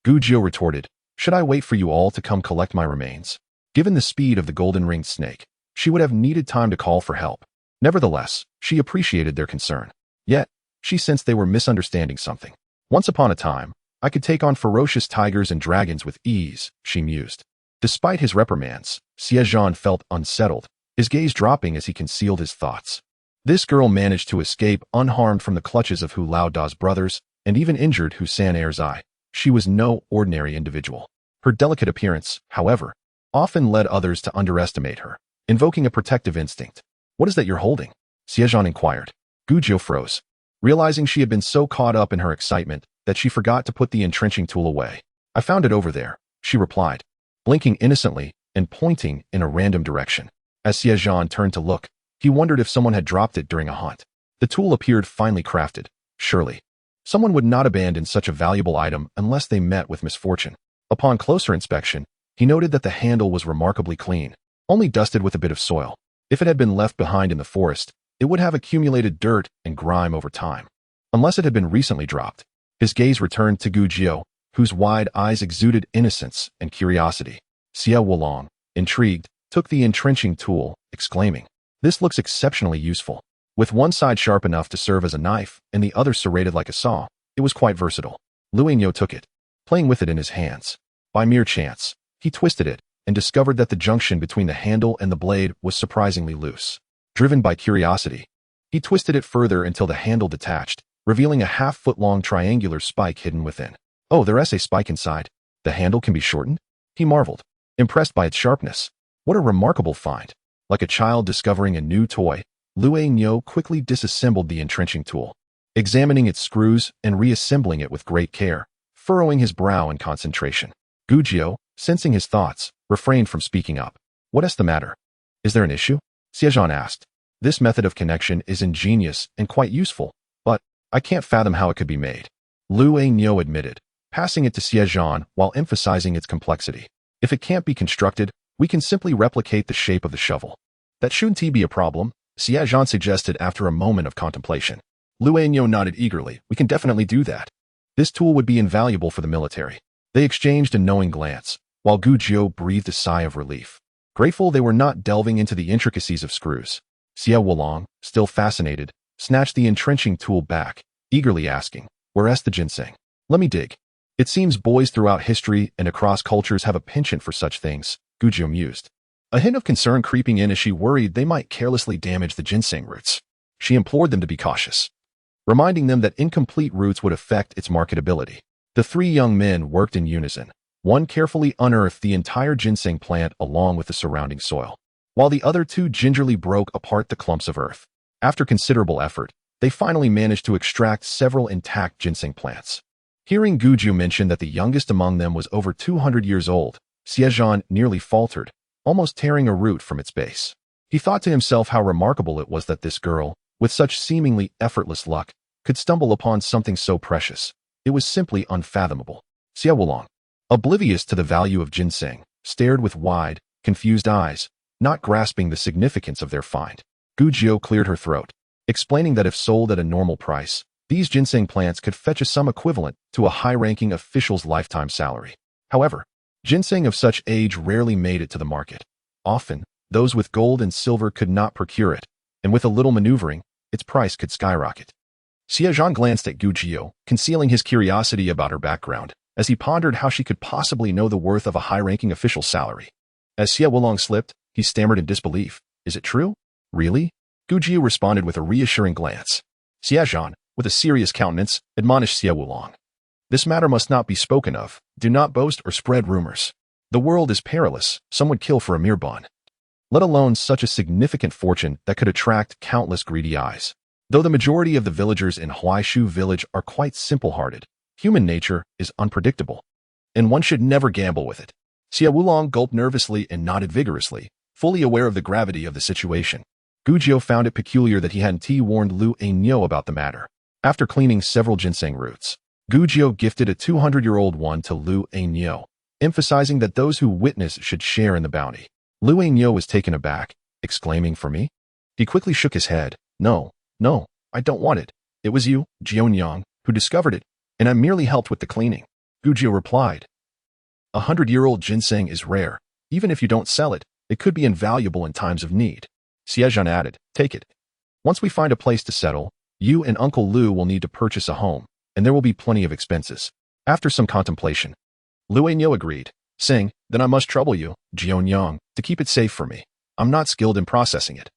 Gujio retorted, should I wait for you all to come collect my remains? Given the speed of the golden-ringed snake, she would have needed time to call for help. Nevertheless, she appreciated their concern. Yet, she sensed they were misunderstanding something. Once upon a time, I could take on ferocious tigers and dragons with ease, she mused. Despite his reprimands, Xie Zhan felt unsettled, his gaze dropping as he concealed his thoughts. This girl managed to escape unharmed from the clutches of Hu Lao Da's brothers, and even injured Hu San Er's eye. She was no ordinary individual. Her delicate appearance, however, often led others to underestimate her, invoking a protective instinct. What is that you're holding? Xie Zhan inquired. Gujio froze, realizing she had been so caught up in her excitement that she forgot to put the entrenching tool away. I found it over there, she replied, blinking innocently and pointing in a random direction. As Xie Zhan turned to look, he wondered if someone had dropped it during a hunt. The tool appeared finely crafted. Surely, someone would not abandon such a valuable item unless they met with misfortune. Upon closer inspection, he noted that the handle was remarkably clean, only dusted with a bit of soil. If it had been left behind in the forest, it would have accumulated dirt and grime over time. Unless it had been recently dropped. His gaze returned to Gujio, whose wide eyes exuded innocence and curiosity. Xie Wulong, intrigued, took the entrenching tool, exclaiming, this looks exceptionally useful. With one side sharp enough to serve as a knife and the other serrated like a saw, it was quite versatile. Luenyo took it, playing with it in his hands. By mere chance, he twisted it and discovered that the junction between the handle and the blade was surprisingly loose. Driven by curiosity, he twisted it further until the handle detached, revealing a half-foot-long triangular spike hidden within. Oh, there is a spike inside. The handle can be shortened? He marveled, impressed by its sharpness. What a remarkable find. Like a child discovering a new toy, Luenyo quickly disassembled the entrenching tool, examining its screws and reassembling it with great care, furrowing his brow in concentration. Gujio, sensing his thoughts, refrained from speaking up. What is the matter? Is there an issue? Xie Zhan asked. This method of connection is ingenious and quite useful, but I can't fathom how it could be made. Luenyo admitted, passing it to Xie Zhan while emphasizing its complexity. If it can't be constructed, we can simply replicate the shape of the shovel. That shouldn't be a problem, Xie Zhan suggested after a moment of contemplation. Luenyo nodded eagerly. We can definitely do that. This tool would be invaluable for the military. They exchanged a knowing glance, while Gujio breathed a sigh of relief. Grateful they were not delving into the intricacies of screws. Xie Wulong, still fascinated, snatched the entrenching tool back, eagerly asking, where's the ginseng? Let me dig. It seems boys throughout history and across cultures have a penchant for such things, Gujio mused. A hint of concern creeping in as she worried they might carelessly damage the ginseng roots. She implored them to be cautious, reminding them that incomplete roots would affect its marketability. The 3 young men worked in unison. One carefully unearthed the entire ginseng plant along with the surrounding soil, while the other 2 gingerly broke apart the clumps of earth. After considerable effort, they finally managed to extract several intact ginseng plants. Hearing Gujio mention that the youngest among them was over 200 years old, Xie Zhan nearly faltered, almost tearing a root from its base. He thought to himself how remarkable it was that this girl, with such seemingly effortless luck, could stumble upon something so precious. It was simply unfathomable. Xie Wulong, oblivious to the value of ginseng, stared with wide, confused eyes, not grasping the significance of their find. Gujio cleared her throat, explaining that if sold at a normal price, these ginseng plants could fetch a sum equivalent to a high-ranking official's lifetime salary. However, ginseng of such age rarely made it to the market. Often, those with gold and silver could not procure it, and with a little maneuvering, its price could skyrocket. Xie Zhan glanced at Gujio, concealing his curiosity about her background, as he pondered how she could possibly know the worth of a high-ranking official's salary. As Xie Wulong slipped, he stammered in disbelief. Is it true? Really? Gujio responded with a reassuring glance. Xie Zhan, with a serious countenance, admonished Xie Wulong. This matter must not be spoken of. Do not boast or spread rumors. The world is perilous. Some would kill for a mere bun. let alone such a significant fortune that could attract countless greedy eyes. Though the majority of the villagers in Huaishu village are quite simple-hearted, human nature is unpredictable, and one should never gamble with it. Xie Wulong gulped nervously and nodded vigorously, fully aware of the gravity of the situation. Gujio found it peculiar that he hadn't warned Lu Ainyo about the matter. After cleaning several ginseng roots, Gujio gifted a 200-year-old one to Lu Ainyo, emphasizing that those who witness should share in the bounty. Lu Ainyo was taken aback, exclaiming, "For me?" He quickly shook his head. No, I don't want it. It was you, Jionyang, who discovered it, and I merely helped with the cleaning." Gujio replied. 100-year-old ginseng is rare. Even if you don't sell it, it could be invaluable in times of need. Xie Zhan added, "Take it. Once we find a place to settle, you and Uncle Lu will need to purchase a home, and there will be plenty of expenses." After some contemplation, Lu Ainyo agreed, saying, "Then I must trouble you, Jionyang, to keep it safe for me. I'm not skilled in processing it,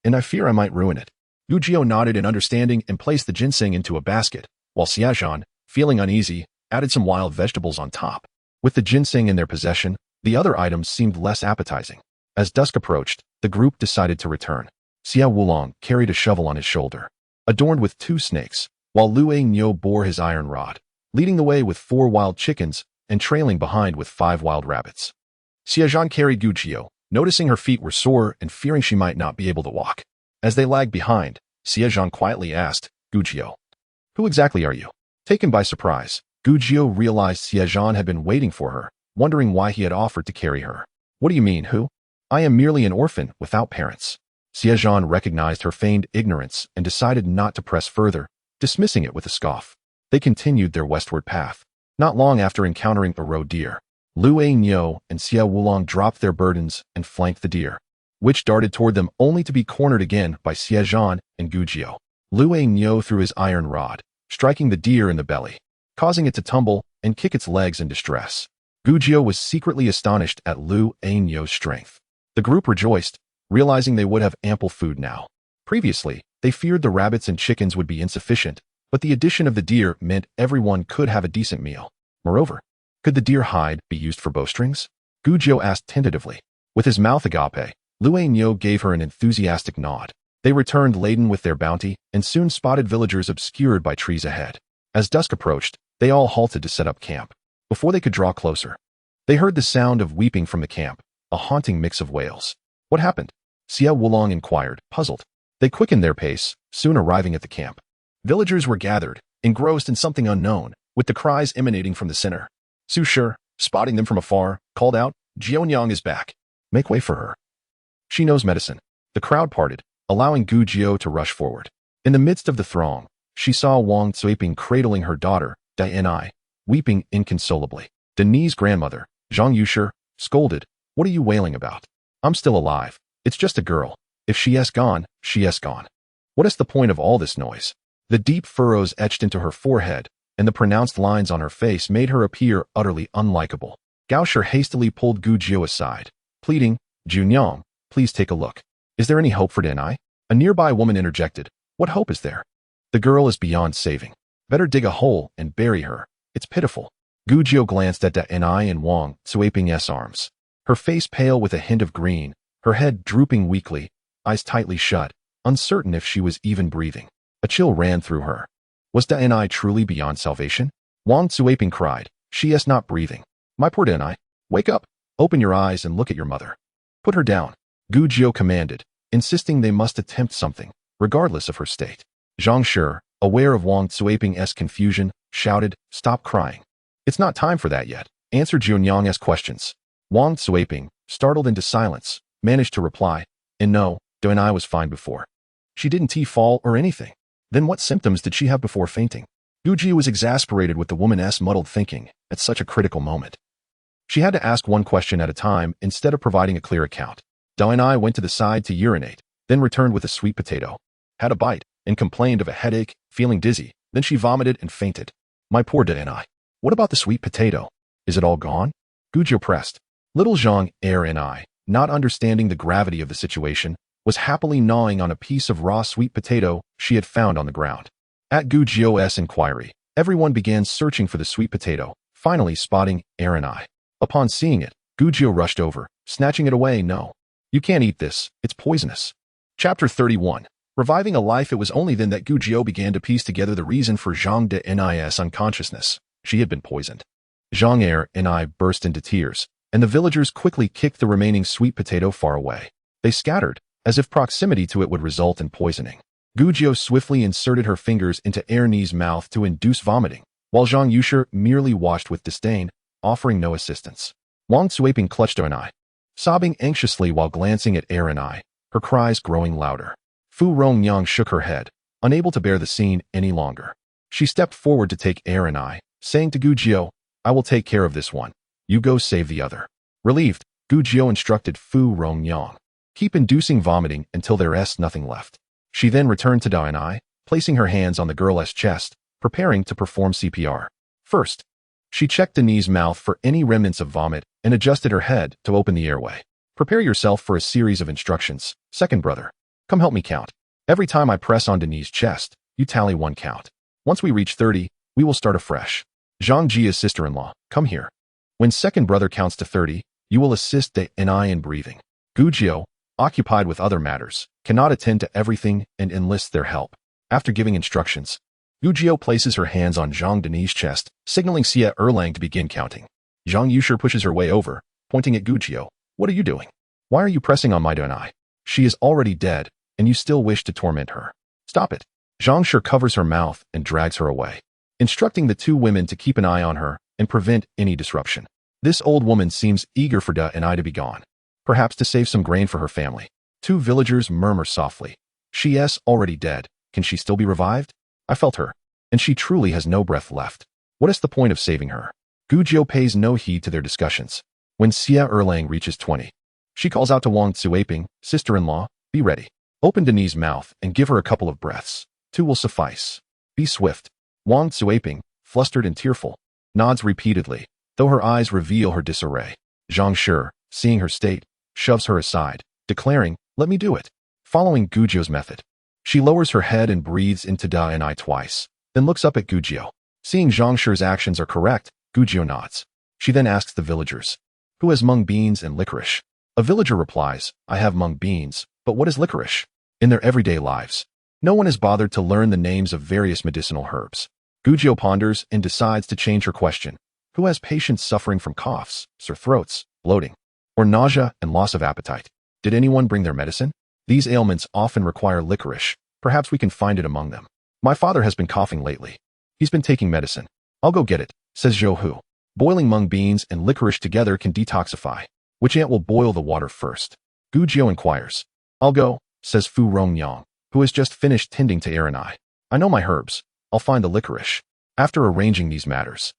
and I fear I might ruin it." Gujio nodded in understanding and placed the ginseng into a basket, while Xie Zhan, feeling uneasy, added some wild vegetables on top. With the ginseng in their possession, the other items seemed less appetizing. As dusk approached, the group decided to return. Xie Wulong carried a shovel on his shoulder, adorned with 2 snakes, while Lu Ainyo bore his iron rod, leading the way with 4 wild chickens and trailing behind with 5 wild rabbits. Xie Zhan carried Gujio, noticing her feet were sore and fearing she might not be able to walk. As they lagged behind, Xie Zhan quietly asked, "Gujio, who exactly are you?" Taken by surprise, Gujio realized Xie Zhan had been waiting for her, wondering why he had offered to carry her. "What do you mean, who?" "I am merely an orphan without parents." Xie Zhan recognized her feigned ignorance and decided not to press further, dismissing it with a scoff. They continued their westward path. Not long after encountering a roe deer, Lu Ainyo and Xie Wulong dropped their burdens and flanked the deer, which darted toward them only to be cornered again by Xie Zhan and Gujio. Lu Ainyo threw his iron rod, striking the deer in the belly, causing it to tumble and kick its legs in distress. Gujio was secretly astonished at Lu Ainyo's strength. The group rejoiced, realizing they would have ample food now. Previously, they feared the rabbits and chickens would be insufficient, but the addition of the deer meant everyone could have a decent meal. Moreover, could the deer hide be used for bowstrings? Gujio asked tentatively. With his mouth agape, Lu Ainyo gave her an enthusiastic nod. They returned laden with their bounty and soon spotted villagers obscured by trees ahead. As dusk approached, they all halted to set up camp. Before they could draw closer, they heard the sound of weeping from the camp, a haunting mix of wails. "What happened?" Xie Wulong inquired, puzzled. They quickened their pace, soon arriving at the camp. Villagers were gathered, engrossed in something unknown, with the cries emanating from the center. Su Shi, spotting them from afar, called out, "Jionyang is back. Make way for her. She knows medicine." The crowd parted, allowing Gujio to rush forward. In the midst of the throng, she saw Wang Zuiping cradling her daughter, Dianai, weeping inconsolably. Deni's grandmother, Zhang Yushi, scolded, "What are you wailing about? I'm still alive. It's just a girl. If she has gone, she has gone. What is the point of all this noise?" The deep furrows etched into her forehead and the pronounced lines on her face made her appear utterly unlikable. Gao Shi hastily pulled Gujio aside, pleading, "Jionyang, please take a look. Is there any hope for Dani?" A nearby woman interjected, "What hope is there? The girl is beyond saving. Better dig a hole and bury her. It's pitiful." Gujio glanced at Dani and Wang Zuiping's arms. Her face pale with a hint of green, her head drooping weakly, eyes tightly shut, uncertain if she was even breathing. A chill ran through her. Was Dani truly beyond salvation? Wang Zuiping cried, "She is not breathing. My poor Dani, wake up. Open your eyes and look at your mother. Put her down." Gujio commanded, insisting they must attempt something, regardless of her state. Zhang Shi, aware of Wang Zuiping's confusion, shouted, "Stop crying. It's not time for that yet. Answer Jionyang's questions." Wang Zuiping, startled into silence, managed to reply, "And no, Dani was fine before. She didn't fall or anything." Then what symptoms did she have before fainting? Gujio was exasperated with the woman's muddled thinking at such a critical moment. She had to ask one question at a time instead of providing a clear account. Dani went to the side to urinate, then returned with a sweet potato, had a bite, and complained of a headache, feeling dizzy. Then she vomited and fainted. "My poor Dani. What about the sweet potato? Is it all gone?" Gujio pressed. Little Zhang and I, not understanding the gravity of the situation, was happily gnawing on a piece of raw sweet potato she had found on the ground. At Gujio's inquiry, everyone began searching for the sweet potato, finally spotting Aaron I. Upon seeing it, Gujio rushed over, snatching it away. "No. You can't eat this. It's poisonous. Chapter 31. Reviving a life. It was only then that Gujiao began to piece together the reason for Zhang De's unconsciousness. She had been poisoned. Zhang and I burst into tears, and the villagers quickly kicked the remaining sweet potato far away. They scattered, as if proximity to it would result in poisoning. Gujiao swiftly inserted her fingers into Ernie's mouth to induce vomiting, while Zhang Yushi merely watched with disdain, offering no assistance. Wang Cuiping clutched her eye, sobbing anxiously while glancing at Ernie, her cries growing louder. Fu Rongyang shook her head, unable to bear the scene any longer. She stepped forward to take Ernie, saying to Gujiao, I will take care of this one. You go save the other. Relieved, Gujiao instructed Fu Rongyang. Keep inducing vomiting until there is nothing left. She then returned to Dianai, placing her hands on the girl's chest, preparing to perform CPR. First, she checked Denise's mouth for any remnants of vomit and adjusted her head to open the airway. Prepare yourself for a series of instructions. Second brother, come help me count. Every time I press on Denise's chest, you tally 1 count. Once we reach 30, we will start afresh. Zhang Jia's sister-in-law, come here. When second brother counts to 30, you will assist Deni in breathing. Gujiao, occupied with other matters, cannot attend to everything and enlists their help. After giving instructions, Gujiao places her hands on Zhang Denise's chest, signaling Xie Zhan to begin counting. Zhang Yushi pushes her way over, pointing at Gujiao. What are you doing? Why are you pressing on my Deni? She is already dead, and you still wish to torment her. Stop it. Zhang Shi covers her mouth and drags her away, instructing the 2 women to keep an eye on her and prevent any disruption. This old woman seems eager for Deni to be gone, perhaps to save some grain for her family. 2 villagers murmur softly. She is already dead. Can she still be revived? I felt her, and she truly has no breath left. What is the point of saving her? Gujiao pays no heed to their discussions. When Xie Zhan reaches 20, she calls out to Wang Cuiping, sister-in-law, be ready. Open Denise's mouth and give her a couple of breaths. 2 will suffice. Be swift. Wang Cuiping, flustered and tearful, nods repeatedly, though her eyes reveal her disarray. Zhang Shi, seeing her state, shoves her aside, declaring, let me do it. Following Gujiao's method, she lowers her head and breathes into Deni twice, then looks up at Gujiao. Seeing Zhang Shi's actions are correct, Gujiao nods. She then asks the villagers, who has mung beans and licorice? A villager replies, I have mung beans, but what is licorice? In their everyday lives, no one has bothered to learn the names of various medicinal herbs. Gujiao ponders and decides to change her question. Who has patients suffering from coughs, sore throats, bloating, or nausea and loss of appetite? Did anyone bring their medicine? These ailments often require licorice. Perhaps we can find it among them. My father has been coughing lately. He's been taking medicine. I'll go get it, says Zhou Hu. Boiling mung beans and licorice together can detoxify. Which ant will boil the water first? Gujiao inquires. I'll go, says Fu Rongyang, who has just finished tending to Ernie. I know my herbs. I'll find the licorice. After arranging these matters,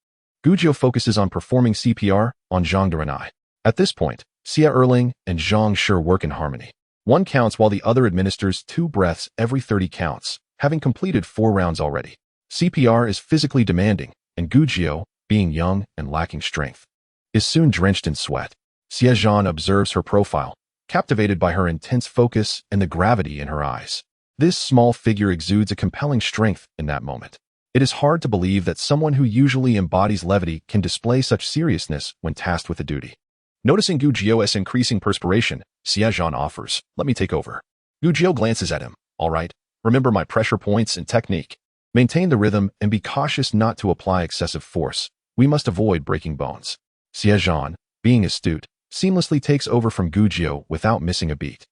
Gujiao focuses on performing CPR on Zhang Deni. At this point, Xie Zhan and Zhang Shi work in harmony. One counts while the other administers 2 breaths every 30 counts, having completed 4 rounds already. CPR is physically demanding, and Gujiao, being young and lacking strength, is soon drenched in sweat. Xie Zhan observes her profile, captivated by her intense focus and the gravity in her eyes. This small figure exudes a compelling strength in that moment. It is hard to believe that someone who usually embodies levity can display such seriousness when tasked with a duty. Noticing Gujiao's increasing perspiration, Xie Zhan offers, let me take over. Gujiao glances at him. All right, remember my pressure points and technique. Maintain the rhythm and be cautious not to apply excessive force. We must avoid breaking bones. Xie Zhan, being astute, seamlessly takes over from Gujiao without missing a beat.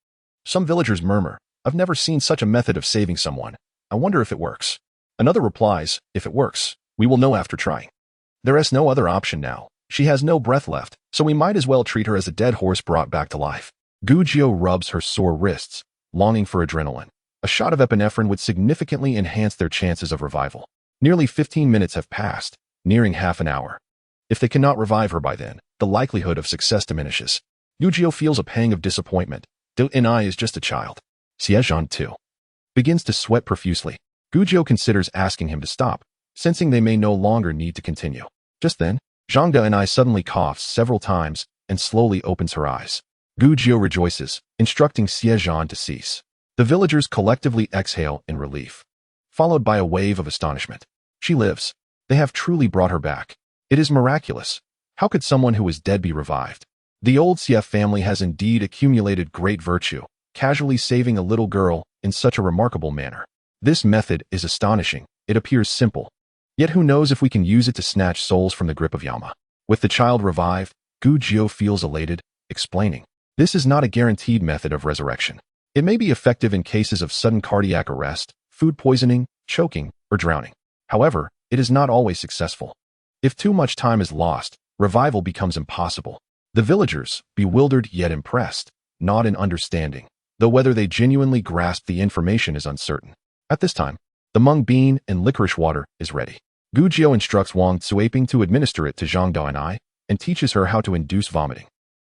Some villagers murmur, I've never seen such a method of saving someone. I wonder if it works. Another replies, if it works, we will know after trying. There is no other option now. She has no breath left, so we might as well treat her as a dead horse brought back to life. Gujiao rubs her sore wrists, longing for adrenaline. A shot of epinephrine would significantly enhance their chances of revival. Nearly 15 minutes have passed, nearing half an hour. If they cannot revive her by then, the likelihood of success diminishes. Gujiao feels a pang of disappointment. Deni is just a child. Xie Zhan, too, begins to sweat profusely. Gujiao considers asking him to stop, sensing they may no longer need to continue. Just then, Zhang Deni suddenly coughs several times and slowly opens her eyes. Gujiao rejoices, instructing Xie Zhan to cease. The villagers collectively exhale in relief, followed by a wave of astonishment. She lives. They have truly brought her back. It is miraculous. How could someone who was dead be revived? The old Xie family has indeed accumulated great virtue, casually saving a little girl in such a remarkable manner. This method is astonishing. It appears simple. Yet who knows if we can use it to snatch souls from the grip of Yama. With the child revived, Gu Jiu feels elated, explaining, "This is not a guaranteed method of resurrection. It may be effective in cases of sudden cardiac arrest, food poisoning, choking, or drowning. However, it is not always successful. If too much time is lost, revival becomes impossible." The villagers, bewildered yet impressed, nod in understanding, though whether they genuinely grasp the information is uncertain. At this time, the mung bean and licorice water is ready. Gu Jiu instructs Wang Zuiping to administer it to Zhang Dao and I, and teaches her how to induce vomiting.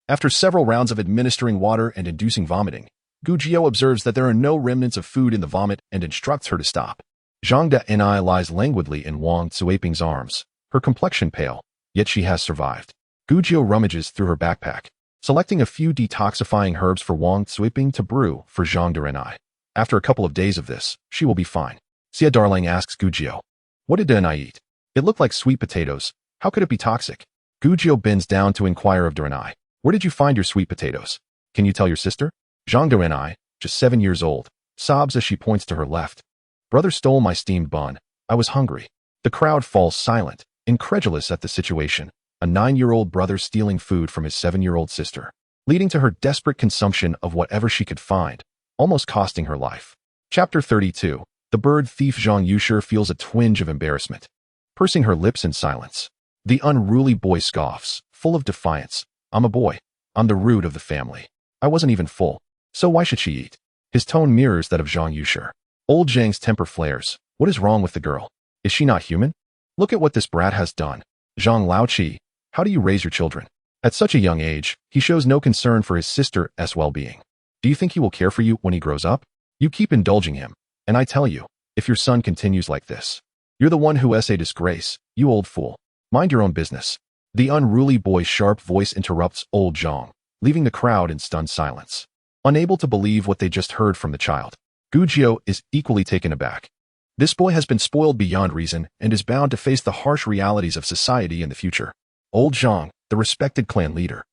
After several rounds of administering water and inducing vomiting, Gu Jiu observes that there are no remnants of food in the vomit and instructs her to stop. Zhang Dao and I lies languidly in Wang Zuiping's arms, her complexion pale, yet she has survived. Gu Jiu rummages through her backpack, selecting a few detoxifying herbs for Wang Zuiping to brew for Zhang Dao and I. After a couple of days of this, she will be fine. Xie Darling asks Gu Jiu, "What did Dao eat? It looked like sweet potatoes. How could it be toxic?" Gu Jiu bends down to inquire of Dao and I, "Where did you find your sweet potatoes? Can you tell your sister?" Zhang Dao and I, just 7 years old, sobs as she points to her left. "Brother stole my steamed bun. I was hungry." The crowd falls silent, incredulous at the situation. A 9-year-old brother stealing food from his 7-year-old sister, leading to her desperate consumption of whatever she could find, almost costing her life. Chapter 32. The bird thief. Zhang Yushi feels a twinge of embarrassment, pursing her lips in silence. The unruly boy scoffs, full of defiance. "I'm a boy. I'm the root of the family. I wasn't even full, so why should she eat?" His tone mirrors that of Zhang Yushi. Old Zhang's temper flares. What is wrong with the girl? Is she not human? Look at what this brat has done. Zhang Laoqi, how do you raise your children? At such a young age, he shows no concern for his sister's well-being. Do you think he will care for you when he grows up? You keep indulging him, and I tell you, if your son continues like this, you're the one who is a disgrace, you old fool. Mind your own business. The unruly boy's sharp voice interrupts old Zhang, leaving the crowd in stunned silence. Unable to believe what they just heard from the child, Gu Jiu is equally taken aback. This boy has been spoiled beyond reason and is bound to face the harsh realities of society in the future. Old Zhang, the respected clan leader,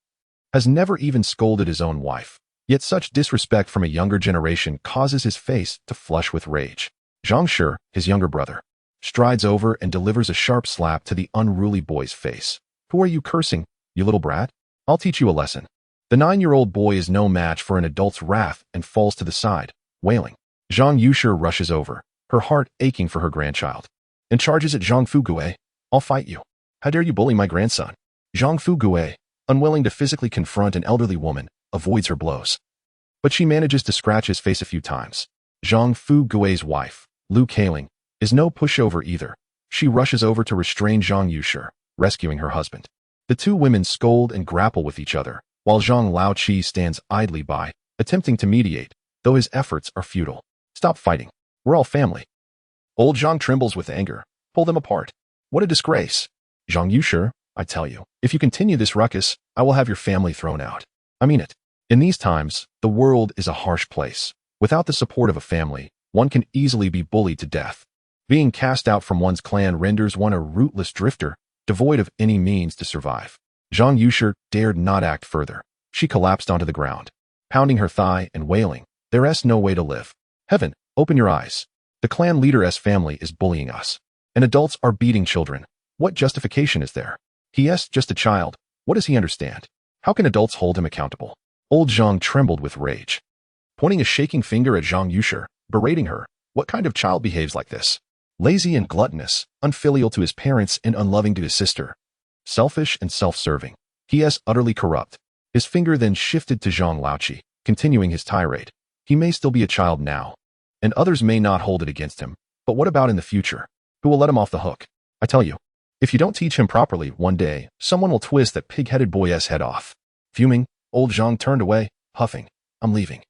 has never even scolded his own wife, yet such disrespect from a younger generation causes his face to flush with rage. Zhang Shi, his younger brother, strides over and delivers a sharp slap to the unruly boy's face. "Who are you cursing, you little brat? I'll teach you a lesson." The 9-year-old boy is no match for an adult's wrath and falls to the side, wailing. Zhang Yushi rushes over, her heart aching for her grandchild, and charges at Zhang Fugue. "I'll fight you. How dare you bully my grandson?" Zhang Fugue, unwilling to physically confront an elderly woman, avoids her blows. But she manages to scratch his face a few times. Zhang Fugue's wife, Lu Kaling, is no pushover either. She rushes over to restrain Zhang Yushi, rescuing her husband. The two women scold and grapple with each other, while Zhang Laoqi stands idly by, attempting to mediate, though his efforts are futile. "Stop fighting. We're all family." Old Zhang trembles with anger. "Pull them apart. What a disgrace. Zhang Yushi, I tell you, if you continue this ruckus, I will have your family thrown out. I mean it. In these times, the world is a harsh place. Without the support of a family, one can easily be bullied to death. Being cast out from one's clan renders one a rootless drifter, devoid of any means to survive." Zhang Yushi dared not act further. She collapsed onto the ground, pounding her thigh and wailing, "There's no way to live. Heaven, open your eyes. The clan leader's family is bullying us, and adults are beating children. What justification is there? He's just a child. What does he understand? How can adults hold him accountable?" Old Zhang trembled with rage, pointing a shaking finger at Zhang Yushi, berating her. What kind of child behaves like this? Lazy and gluttonous, unfilial to his parents and unloving to his sister. Selfish and self-serving. He is utterly corrupt. His finger then shifted to Zhang Laoqi, continuing his tirade. He may still be a child now, and others may not hold it against him, but what about in the future? Who will let him off the hook? I tell you, if you don't teach him properly, one day, someone will twist that pig-headed boy's head off. Fuming, old Zhang turned away, huffing. "I'm leaving.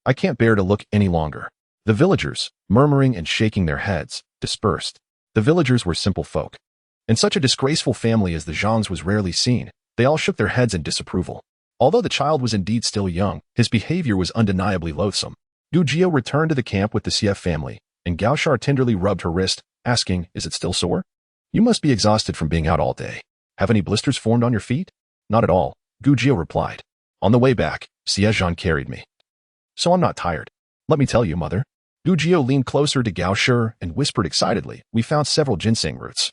I can't bear to look any longer." The villagers, murmuring and shaking their heads, dispersed. The villagers were simple folk. In such a disgraceful family as the Zhangs was rarely seen, they all shook their heads in disapproval. Although the child was indeed still young, his behavior was undeniably loathsome. Gu Jiu returned to the camp with the Xie family, and Gao Shar tenderly rubbed her wrist, asking, "Is it still sore? You must be exhausted from being out all day. Have any blisters formed on your feet?" "Not at all. Gu Jio replied. On the way back, Xie Zhan carried me. So I'm not tired. Let me tell you, mother. Gu Jio leaned closer to Gao Shi and whispered excitedly, we found several ginseng roots.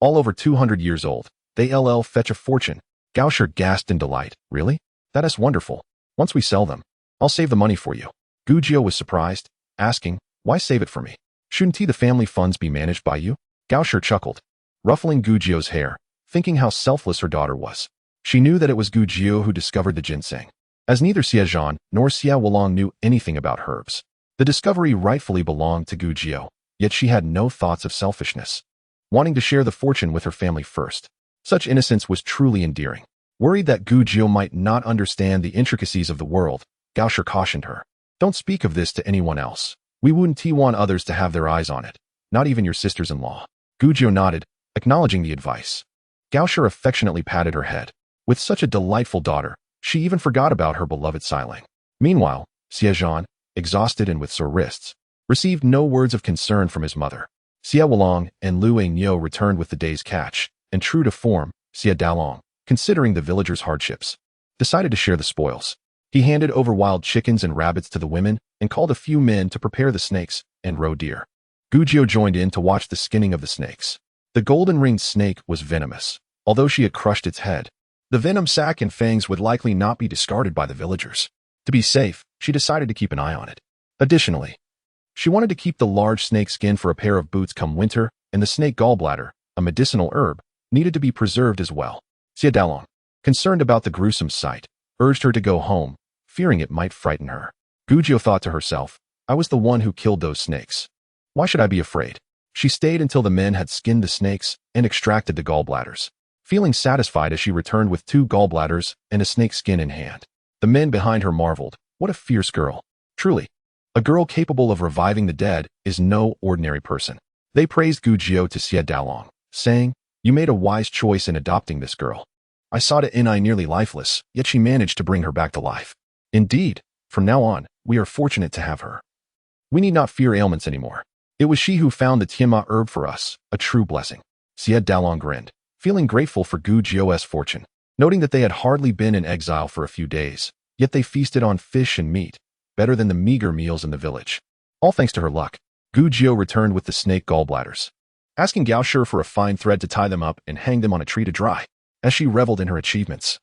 All over 200 years old. They'll fetch a fortune. Gao Shi gasped in delight. Really? That is wonderful. Once we sell them, I'll save the money for you. Gu Jio was surprised, asking, why save it for me? Shouldn't the family funds be managed by you? Gao Shi chuckled, ruffling Gu Jio's hair, thinking how selfless her daughter was. She knew that it was Gu Jio who discovered the ginseng, as neither Xie Zhan nor Xie Wulong knew anything about herbs. The discovery rightfully belonged to Gu Jio, yet she had no thoughts of selfishness, wanting to share the fortune with her family first. Such innocence was truly endearing. Worried that Gu Jio might not understand the intricacies of the world, Gao Shi cautioned her. Don't speak of this to anyone else. We wouldn't want others to have their eyes on it, not even your sisters-in-law. Gu Jio nodded, acknowledging the advice. Gao Shi affectionately patted her head. With such a delightful daughter, she even forgot about her beloved Xiling. Meanwhile, Xie Zhan, exhausted and with sore wrists, received no words of concern from his mother. Xie Wulong and Lu Niu returned with the day's catch, and true to form, Xie Dalong, considering the villagers' hardships, decided to share the spoils. He handed over wild chickens and rabbits to the women and called a few men to prepare the snakes and roe deer. Gu Jio joined in to watch the skinning of the snakes. The golden-ringed snake was venomous, although she had crushed its head. The venom sac and fangs would likely not be discarded by the villagers. To be safe, she decided to keep an eye on it. Additionally, she wanted to keep the large snake skin for a pair of boots come winter, and the snake gallbladder, a medicinal herb, needed to be preserved as well. Xie Dalong, concerned about the gruesome sight, urged her to go home, fearing it might frighten her. Gu Jio thought to herself, I was the one who killed those snakes. Why should I be afraid? She stayed until the men had skinned the snakes and extracted the gallbladders, feeling satisfied as she returned with 2 gallbladders and a snake skin in hand. The men behind her marveled, what a fierce girl. Truly, a girl capable of reviving the dead is no ordinary person. They praised Gu Jio to Xie Dalong, saying, you made a wise choice in adopting this girl. I saw it nearly lifeless, yet she managed to bring her back to life. Indeed, from now on, we are fortunate to have her. We need not fear ailments anymore. It was she who found the Tianma herb for us, a true blessing. Xie Dalong grinned, feeling grateful for Gu Jio's fortune, noting that they had hardly been in exile for a few days, yet they feasted on fish and meat, better than the meager meals in the village. All thanks to her luck, Gu Jio returned with the snake gallbladders, asking Gao Shi for a fine thread to tie them up and hang them on a tree to dry. As she reveled in her achievements,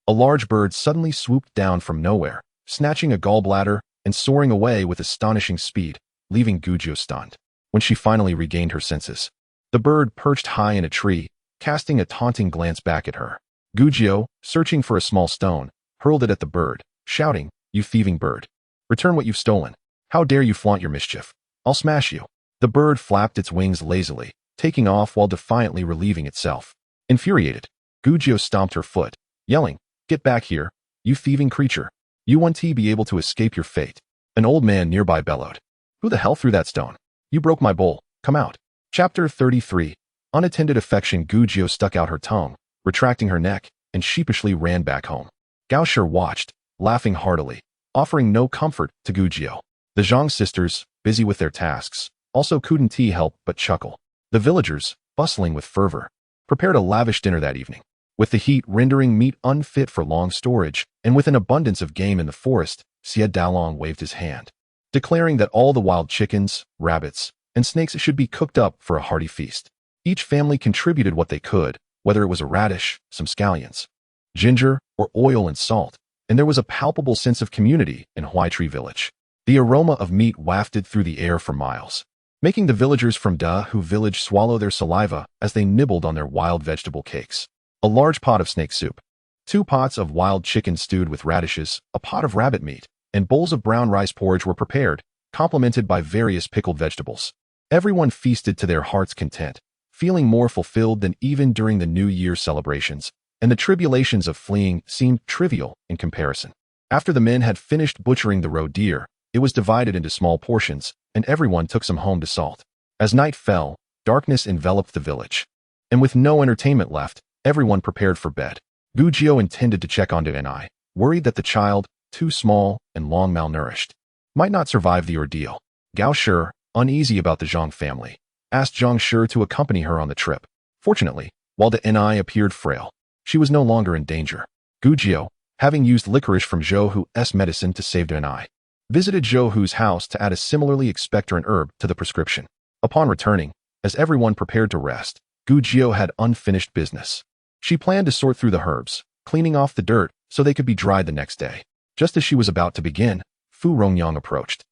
a large bird suddenly swooped down from nowhere, snatching a gallbladder and soaring away with astonishing speed, leaving Gu Jio stunned. When she finally regained her senses, the bird perched high in a tree, casting a taunting glance back at her. Gu Jio, searching for a small stone, hurled it at the bird, shouting, you thieving bird. Return what you've stolen. How dare you flaunt your mischief? I'll smash you. The bird flapped its wings lazily, taking off while defiantly relieving itself. Infuriated, Gu Jio stomped her foot, yelling, get back here, you thieving creature. You won't be able to escape your fate. An old man nearby bellowed. Who the hell threw that stone? You broke my bowl. Come out. Chapter 33. Unattended affection. Gu Jio stuck out her tongue, retracting her neck, and sheepishly ran back home. Gao Shi watched, laughing heartily, offering no comfort to Gu Jio. The Zhang sisters, busy with their tasks, also couldn't help but chuckle. The villagers, bustling with fervor, prepared a lavish dinner that evening. With the heat rendering meat unfit for long storage, and with an abundance of game in the forest, Xie Dalong waved his hand, declaring that all the wild chickens, rabbits, and snakes should be cooked up for a hearty feast. Each family contributed what they could, whether it was a radish, some scallions, ginger, or oil and salt, and there was a palpable sense of community in Huaitree village. The aroma of meat wafted through the air for miles, making the villagers from Hu village swallow their saliva as they nibbled on their wild vegetable cakes. A large pot of snake soup, 2 pots of wild chicken stewed with radishes, a pot of rabbit meat, and bowls of brown rice porridge were prepared, complemented by various pickled vegetables. Everyone feasted to their heart's content, feeling more fulfilled than even during the New Year celebrations, and the tribulations of fleeing seemed trivial in comparison. After the men had finished butchering the roe deer, it was divided into small portions, and everyone took some home to salt. As night fell, darkness enveloped the village, and with no entertainment left, everyone prepared for bed. Gu Jio intended to check on Ni, worried that the child, too small and long malnourished, might not survive the ordeal. Gao Shi, uneasy about the Zhang family, asked Zhang Shi to accompany her on the trip. Fortunately, while Ni appeared frail, she was no longer in danger. Gu Jiu, having used licorice from Zhou Hu's medicine to save an eye, visited Zhou Hu's house to add a similarly expectorant herb to the prescription. Upon returning, as everyone prepared to rest, Gu Jiu had unfinished business. She planned to sort through the herbs, cleaning off the dirt so they could be dried the next day. Just as she was about to begin, Fu Rongyang approached.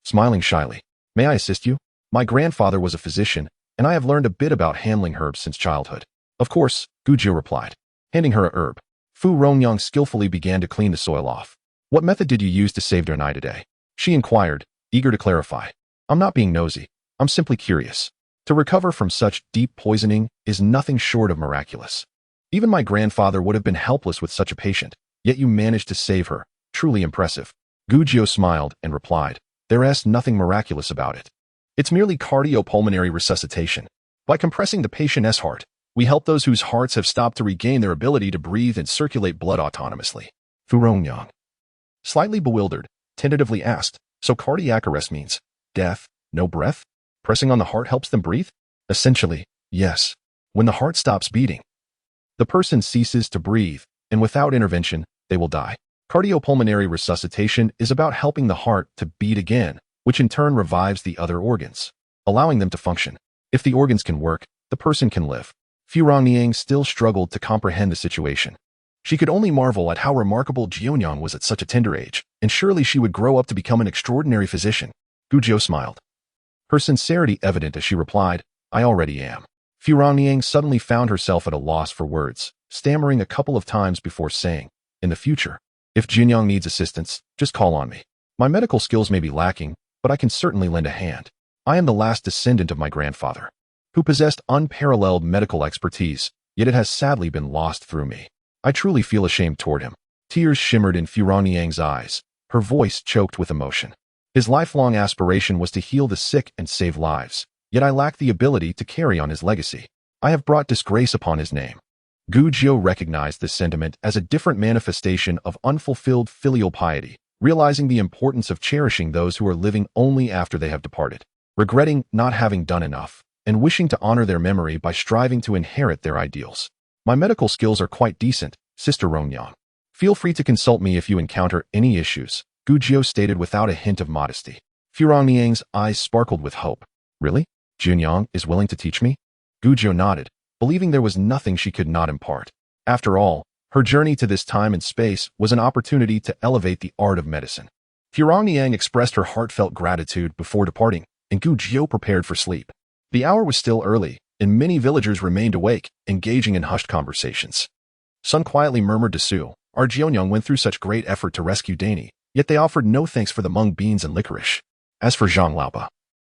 Smiling shyly, "May I assist you? My grandfather was a physician, and I have learned a bit about handling herbs since childhood." "Of course," Gu Jiu replied, handing her a herb. Fu Rongyang skillfully began to clean the soil off. "What method did you use to save their eye today?" she inquired, eager to clarify. "I'm not being nosy. I'm simply curious. To recover from such deep poisoning is nothing short of miraculous. Even my grandfather would have been helpless with such a patient, yet you managed to save her. Truly impressive." Gu Jiu smiled and replied, "There is nothing miraculous about it. It's merely cardiopulmonary resuscitation. By compressing the patient's heart, we help those whose hearts have stopped to regain their ability to breathe and circulate blood autonomously." Fu Rongyang, slightly bewildered, tentatively asked, "So cardiac arrest means death, no breath? Pressing on the heart helps them breathe?" "Essentially, yes. When the heart stops beating, the person ceases to breathe, and without intervention, they will die. Cardiopulmonary resuscitation is about helping the heart to beat again, which in turn revives the other organs, allowing them to function. If the organs can work, the person can live." Fu Rongyang still struggled to comprehend the situation. She could only marvel at how remarkable Jiunyang was at such a tender age, and surely she would grow up to become an extraordinary physician. Gu Jiu smiled, her sincerity evident as she replied, "I already am." Fu Rongyang suddenly found herself at a loss for words, stammering a couple of times before saying, "In the future, if Jiunyang needs assistance, just call on me. My medical skills may be lacking, but I can certainly lend a hand. I am the last descendant of my grandfather, who possessed unparalleled medical expertise, yet it has sadly been lost through me. I truly feel ashamed toward him." Tears shimmered in Fu Rongyang's eyes, her voice choked with emotion. "His lifelong aspiration was to heal the sick and save lives, yet I lack the ability to carry on his legacy. I have brought disgrace upon his name." Gu Jiu recognized this sentiment as a different manifestation of unfulfilled filial piety, realizing the importance of cherishing those who are living only after they have departed, regretting not having done enough, and wishing to honor their memory by striving to inherit their ideals. "My medical skills are quite decent, Sister Rongyang. Feel free to consult me if you encounter any issues," Gu Jiu stated without a hint of modesty. Fu Rongyang's eyes sparkled with hope. "Really? Jiunyang is willing to teach me?" Gu Jiu nodded, believing there was nothing she could not impart. After all, her journey to this time and space was an opportunity to elevate the art of medicine. Fu Rongyang expressed her heartfelt gratitude before departing, and Gu Jiu prepared for sleep. The hour was still early, and many villagers remained awake, engaging in hushed conversations. Sun quietly murmured to Su, "Our Jiunyang went through such great effort to rescue Danny, yet they offered no thanks for the mung beans and licorice." As for Zhang Laoba,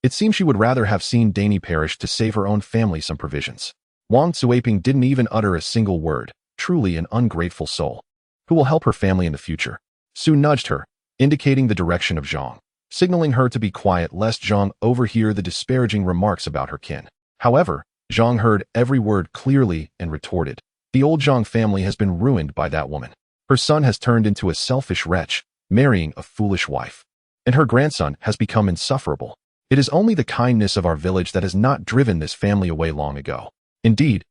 it seemed she would rather have seen Danny perish to save her own family some provisions. Wang Zuiping didn't even utter a single word, truly an ungrateful soul. Who will help her family in the future? Su nudged her, indicating the direction of Zhang, signaling her to be quiet lest Zhang overhear the disparaging remarks about her kin. However, Zhang heard every word clearly and retorted, "The old Zhang family has been ruined by that woman. Her son has turned into a selfish wretch, marrying a foolish wife. And her grandson has become insufferable. It is only the kindness of our village that has not driven this family away long ago." Indeed,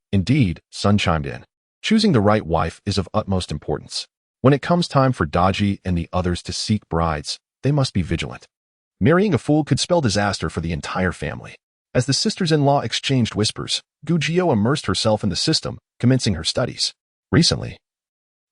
Sun chimed in. "Choosing the right wife is of utmost importance. When it comes time for Daji and the others to seek brides, they must be vigilant. Marrying a fool could spell disaster for the entire family." As the sisters-in-law exchanged whispers, Gu Jiu immersed herself in the system, commencing her studies. Recently,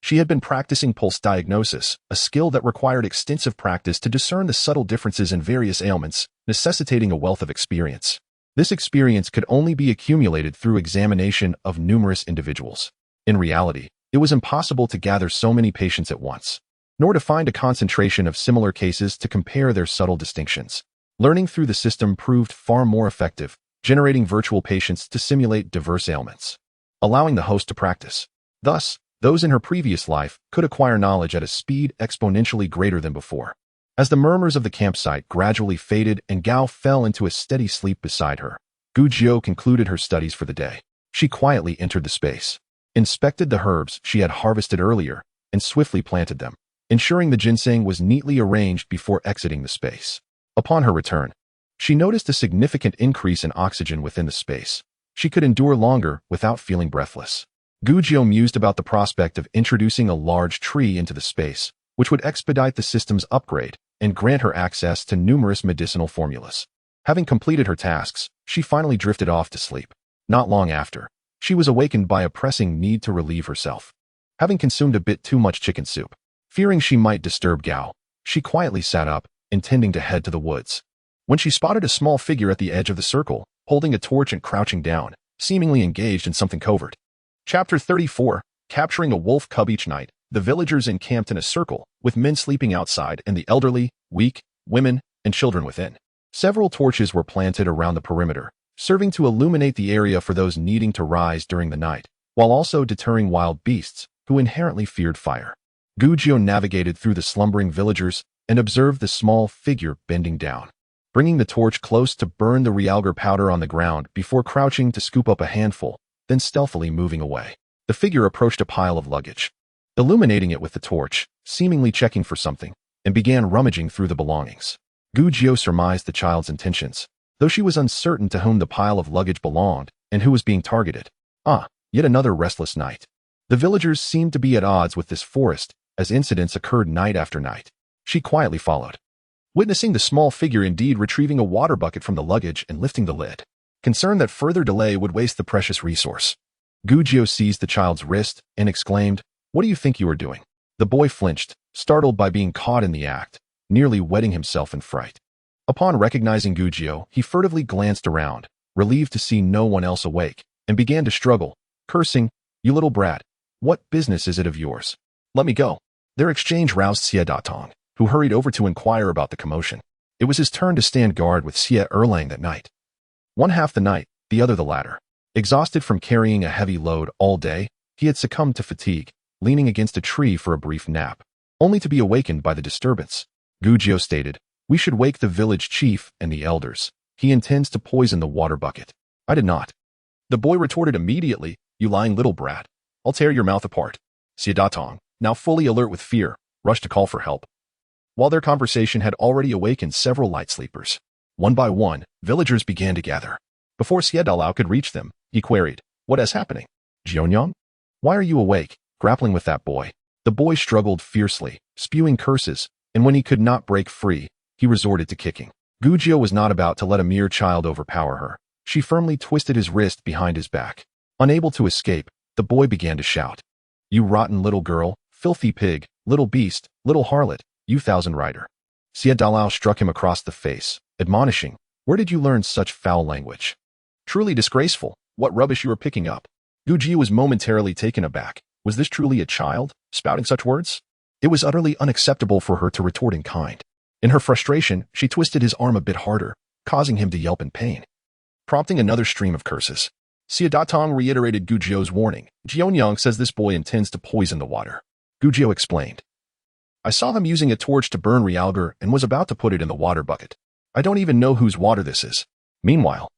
she had been practicing pulse diagnosis, a skill that required extensive practice to discern the subtle differences in various ailments, necessitating a wealth of experience. This experience could only be accumulated through examination of numerous individuals. In reality, it was impossible to gather so many patients at once, nor to find a concentration of similar cases to compare their subtle distinctions. Learning through the system proved far more effective, generating virtual patients to simulate diverse ailments, allowing the host to practice. Thus, those in her previous life could acquire knowledge at a speed exponentially greater than before. As the murmurs of the campsite gradually faded and Gao fell into a steady sleep beside her, Gu Jiu concluded her studies for the day. She quietly entered the space, inspected the herbs she had harvested earlier, and swiftly planted them, ensuring the ginseng was neatly arranged before exiting the space. Upon her return, she noticed a significant increase in oxygen within the space. She could endure longer without feeling breathless. Gu Jiu mused about the prospect of introducing a large tree into the space, which would expedite the system's upgrade and grant her access to numerous medicinal formulas. Having completed her tasks, she finally drifted off to sleep. Not long after, she was awakened by a pressing need to relieve herself. Having consumed a bit too much chicken soup, fearing she might disturb Gao, she quietly sat up, intending to head to the woods. When she spotted a small figure at the edge of the circle, holding a torch and crouching down, seemingly engaged in something covert. Chapter 34, Capturing a wolf cub. Each night, the villagers encamped in a circle, with men sleeping outside and the elderly, weak, women, and children within. Several torches were planted around the perimeter, serving to illuminate the area for those needing to rise during the night, while also deterring wild beasts who inherently feared fire. Gu Jiu navigated through the slumbering villagers and observed the small figure bending down, bringing the torch close to burn the realgar powder on the ground before crouching to scoop up a handful, then stealthily moving away. The figure approached a pile of luggage, illuminating it with the torch, seemingly checking for something, and began rummaging through the belongings. Gu Jiu surmised the child's intentions, though she was uncertain to whom the pile of luggage belonged and who was being targeted. Yet another restless night. The villagers seemed to be at odds with this forest, as incidents occurred night after night. She quietly followed, witnessing the small figure indeed retrieving a water bucket from the luggage and lifting the lid, concerned that further delay would waste the precious resource. Gu Jiu seized the child's wrist and exclaimed, "What do you think you are doing?" The boy flinched, startled by being caught in the act, nearly wetting himself in fright. Upon recognizing Gu Jiu, he furtively glanced around, relieved to see no one else awake, and began to struggle, cursing, "You little brat, what business is it of yours? Let me go." Their exchange roused Xie Zhan, who hurried over to inquire about the commotion. It was his turn to stand guard with Xie Erlang that night. One half the night, the other the latter. Exhausted from carrying a heavy load all day, he had succumbed to fatigue, leaning against a tree for a brief nap, only to be awakened by the disturbance. Gu Jiu stated, "We should wake the village chief and the elders. He intends to poison the water bucket." "I did not." The boy retorted immediately, "You lying little brat. I'll tear your mouth apart." Xie Zhan, now fully alert with fear, rushed to call for help. While their conversation had already awakened several light sleepers. One by one, villagers began to gather. Before Xie Dalao could reach them, he queried, "What is happening? Jianyang? Why are you awake, grappling with that boy?" The boy struggled fiercely, spewing curses, and when he could not break free, he resorted to kicking. Gu Jiu was not about to let a mere child overpower her. She firmly twisted his wrist behind his back. Unable to escape, the boy began to shout, "You rotten little girl, filthy pig, little beast, little harlot, you thousand rider." Xie Dalao struck him across the face, admonishing, "Where did you learn such foul language? Truly disgraceful, what rubbish you are picking up." Gu Jiu was momentarily taken aback. Was this truly a child, spouting such words? It was utterly unacceptable for her to retort in kind. In her frustration, she twisted his arm a bit harder, causing him to yelp in pain, prompting another stream of curses. Xie Zhan reiterated Gu Jiu's warning. "Jianyang says this boy intends to poison the water." Gu Jiu explained, "I saw him using a torch to burn realgar and was about to put it in the water bucket. I don't even know whose water this is." Meanwhile,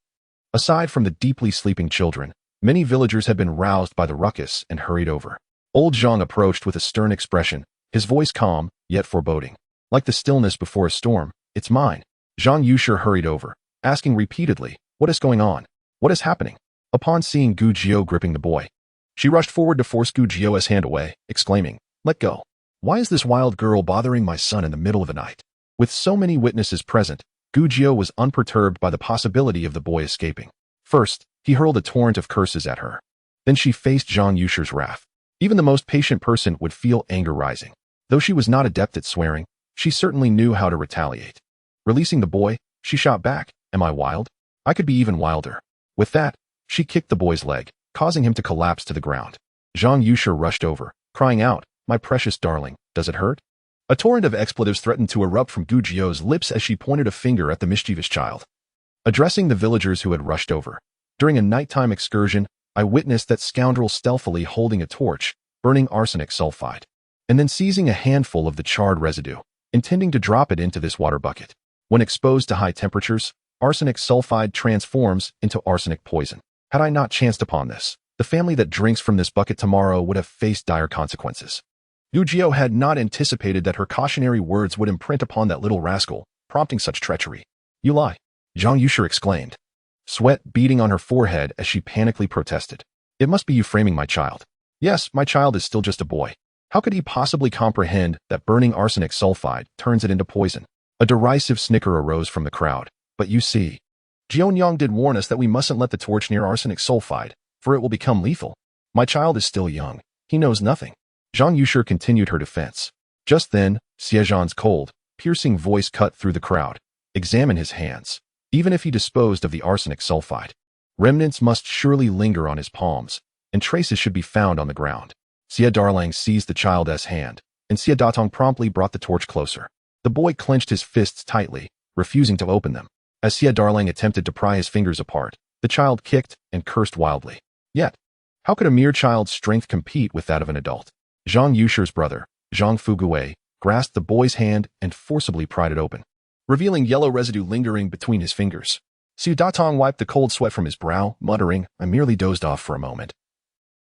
aside from the deeply sleeping children, many villagers had been roused by the ruckus and hurried over. Old Zhang approached with a stern expression, his voice calm, yet foreboding. Like the stillness before a storm, "It's mine." Zhang Yushi hurried over, asking repeatedly, "What is going on? What is happening?" Upon seeing Gu Jiu gripping the boy, she rushed forward to force Gu Jiu's hand away, exclaiming, "Let go. Why is this wild girl bothering my son in the middle of the night?" With so many witnesses present, Gu Jiu was unperturbed by the possibility of the boy escaping. First, he hurled a torrent of curses at her. Then she faced Zhang Yushi's wrath. Even the most patient person would feel anger rising. Though she was not adept at swearing, she certainly knew how to retaliate. Releasing the boy, she shot back, "Am I wild? I could be even wilder." With that, she kicked the boy's leg, causing him to collapse to the ground. Zhang Yushi rushed over, crying out, "My precious darling, does it hurt?" A torrent of expletives threatened to erupt from Gu Jiu's lips as she pointed a finger at the mischievous child. Addressing the villagers who had rushed over, "During a nighttime excursion, I witnessed that scoundrel stealthily holding a torch, burning arsenic sulfide, and then seizing a handful of the charred residue, intending to drop it into this water bucket. When exposed to high temperatures, arsenic sulfide transforms into arsenic poison. Had I not chanced upon this, the family that drinks from this bucket tomorrow would have faced dire consequences." Gu Jiu had not anticipated that her cautionary words would imprint upon that little rascal, prompting such treachery. "You lie," Zhang Yushi exclaimed, sweat beading on her forehead as she panically protested. It must be you framing my child. Yes, my child is still just a boy. How could he possibly comprehend that burning arsenic sulfide turns it into poison? A derisive snicker arose from the crowd. But you see, Jianyang did warn us that we mustn't let the torch near arsenic sulfide, for it will become lethal. My child is still young. He knows nothing. Zhang Yushi continued her defense. Just then, Xie Zhan's cold, piercing voice cut through the crowd. Examine his hands. Even if he disposed of the arsenic sulfide, remnants must surely linger on his palms, and traces should be found on the ground. Xie Darlang seized the child's hand, and Xie Datong promptly brought the torch closer. The boy clenched his fists tightly, refusing to open them. As Xie Darlang attempted to pry his fingers apart, the child kicked and cursed wildly. Yet, how could a mere child's strength compete with that of an adult? Zhang Yushi's brother, Zhang Fugui, grasped the boy's hand and forcibly pried it open, revealing yellow residue lingering between his fingers. Xie Datong wiped the cold sweat from his brow, muttering, "I merely dozed off for a moment."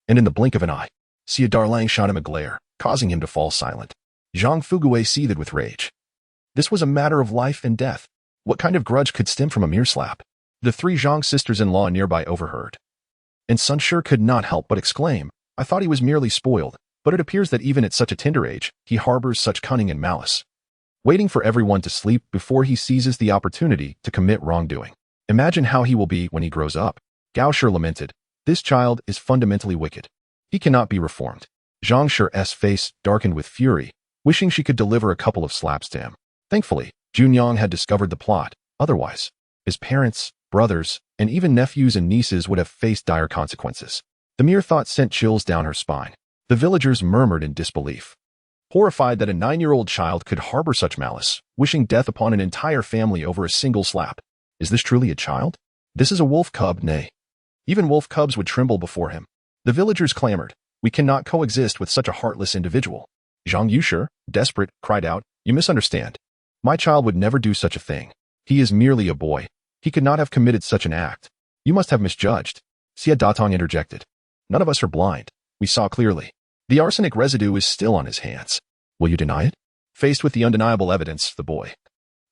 And in the blink of an eye, Xie Darlang shot him a glare, causing him to fall silent. Zhang Fugui seethed with rage. This was a matter of life and death. What kind of grudge could stem from a mere slap? The three Zhang sisters-in-law nearby overheard. And Sun Shi could not help but exclaim, "I thought he was merely spoiled, but it appears that even at such a tender age, he harbors such cunning and malice, waiting for everyone to sleep before he seizes the opportunity to commit wrongdoing. Imagine how he will be when he grows up." Gao Shi lamented, "This child is fundamentally wicked. He cannot be reformed." Zhang Shi's face darkened with fury, wishing she could deliver a couple of slaps to him. Thankfully, Junyang had discovered the plot. Otherwise, his parents, brothers, and even nephews and nieces would have faced dire consequences. The mere thought sent chills down her spine. The villagers murmured in disbelief, horrified that a 9-year-old child could harbor such malice, wishing death upon an entire family over a single slap. Is this truly a child? This is a wolf cub, nay. Even wolf cubs would tremble before him. The villagers clamored, "We cannot coexist with such a heartless individual." Zhang Yushi, desperate, cried out, "You misunderstand. My child would never do such a thing. He is merely a boy. He could not have committed such an act. You must have misjudged." Xie Datong interjected, "None of us are blind. We saw clearly. The arsenic residue is still on his hands. Will you deny it?" Faced with the undeniable evidence, the boy,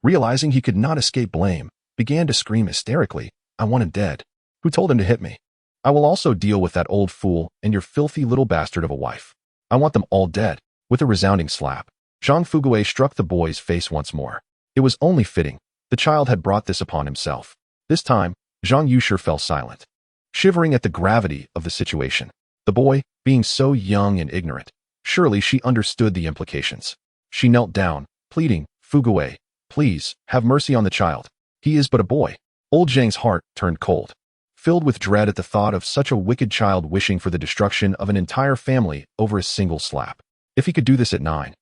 realizing he could not escape blame, began to scream hysterically, "I want him dead. Who told him to hit me? I will also deal with that old fool and your filthy little bastard of a wife. I want them all dead." With a resounding slap, Zhang Fugui struck the boy's face once more. It was only fitting. The child had brought this upon himself. This time, Zhang Yushi fell silent, shivering at the gravity of the situation. The boy, being so young and ignorant, surely she understood the implications. She knelt down, pleading, "Fugui, please, have mercy on the child. He is but a boy." Old Zhang's heart turned cold, filled with dread at the thought of such a wicked child wishing for the destruction of an entire family over a single slap. If he could do this at 9,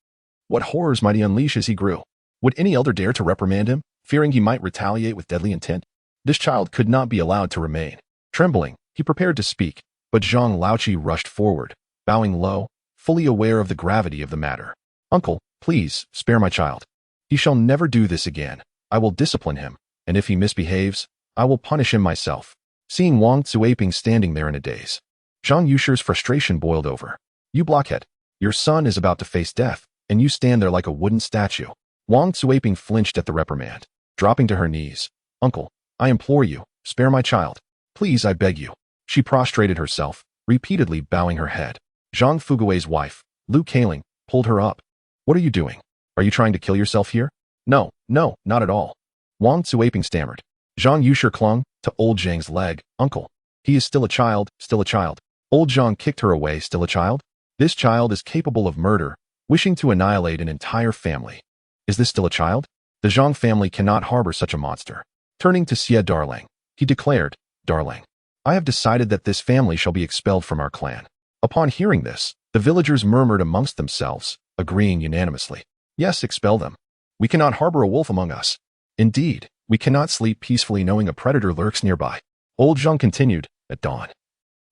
what horrors might he unleash as he grew? Would any elder dare to reprimand him, fearing he might retaliate with deadly intent? This child could not be allowed to remain. Trembling, he prepared to speak, but Zhang Laoqi rushed forward, bowing low, fully aware of the gravity of the matter. "Uncle, please, spare my child. He shall never do this again. I will discipline him, and if he misbehaves, I will punish him myself." Seeing Wang Tzuaping standing there in a daze, Zhang Yushi's frustration boiled over. "You blockhead. Your son is about to face death, and you stand there like a wooden statue." Wang Tzuaping flinched at the reprimand, dropping to her knees. "Uncle, I implore you, spare my child. Please, I beg you." She prostrated herself, repeatedly bowing her head. Zhang Fugui's wife, Lu Kaling, pulled her up. "What are you doing? Are you trying to kill yourself here?" No, not at all." Wang Tzuaping stammered. Zhang Yushi clung to old Zhang's leg. "Uncle, he is still a child, still a child." Old Zhang kicked her away. "Still a child? This child is capable of murder, wishing to annihilate an entire family. Is this still a child? The Zhang family cannot harbor such a monster." Turning to Xie Darlang, he declared, "Darling, I have decided that this family shall be expelled from our clan." Upon hearing this, the villagers murmured amongst themselves, agreeing unanimously, "Yes, expel them. We cannot harbor a wolf among us. Indeed, we cannot sleep peacefully knowing a predator lurks nearby." Old Zhang continued, "At dawn,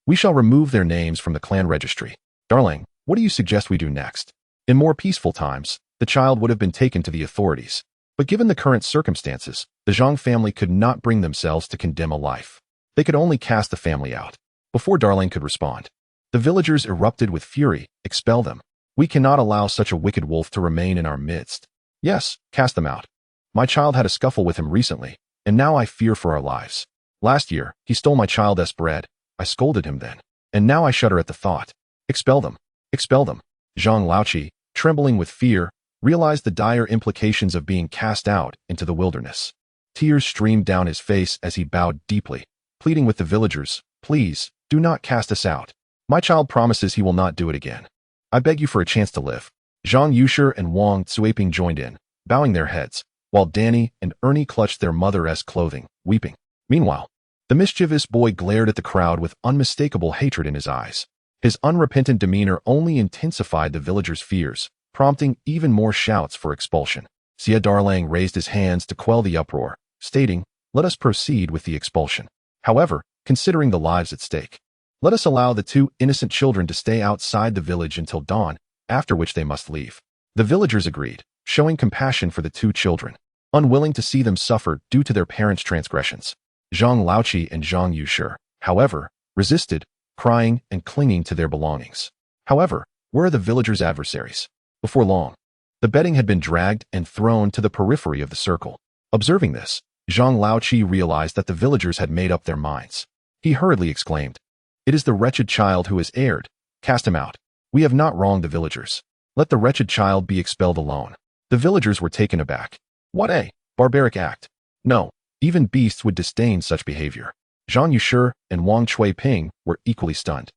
we shall remove their names from the clan registry. Darling, what do you suggest we do next?" In more peaceful times, the child would have been taken to the authorities. But given the current circumstances, the Zhang family could not bring themselves to condemn a life. They could only cast the family out. Before Darling could respond, the villagers erupted with fury. "Expel them. We cannot allow such a wicked wolf to remain in our midst." "Yes, cast them out. My child had a scuffle with him recently, and now I fear for our lives. Last year, he stole my child's bread. I scolded him then. And now I shudder at the thought. Expel them. Expel them. Zhang Laoqi, trembling with fear, realized the dire implications of being cast out into the wilderness. Tears streamed down his face as he bowed deeply, pleading with the villagers, "Please, do not cast us out. My child promises he will not do it again. I beg you for a chance to live." Zhang Yushi and Wang Cuiping joined in, bowing their heads, while Danny and Ernie clutched their mother-esque clothing, weeping. Meanwhile, the mischievous boy glared at the crowd with unmistakable hatred in his eyes. His unrepentant demeanor only intensified the villagers' fears, prompting even more shouts for expulsion. Xie Zhan raised his hands to quell the uproar, stating, "Let us proceed with the expulsion. However, considering the lives at stake, let us allow the two innocent children to stay outside the village until dawn, after which they must leave." The villagers agreed, showing compassion for the two children, unwilling to see them suffer due to their parents' transgressions. Zhang Laoqi and Zhang Yushi, however, resisted, crying and clinging to their belongings. However, where are the villagers' adversaries? Before long, the bedding had been dragged and thrown to the periphery of the circle. Observing this, Zhang Laoqi realized that the villagers had made up their minds. He hurriedly exclaimed, "It is the wretched child who has erred. Cast him out. We have not wronged the villagers. Let the wretched child be expelled alone." The villagers were taken aback. What a barbaric act. No, even beasts would disdain such behavior. Zhang Yushi and Wang Cuiping were equally stunned.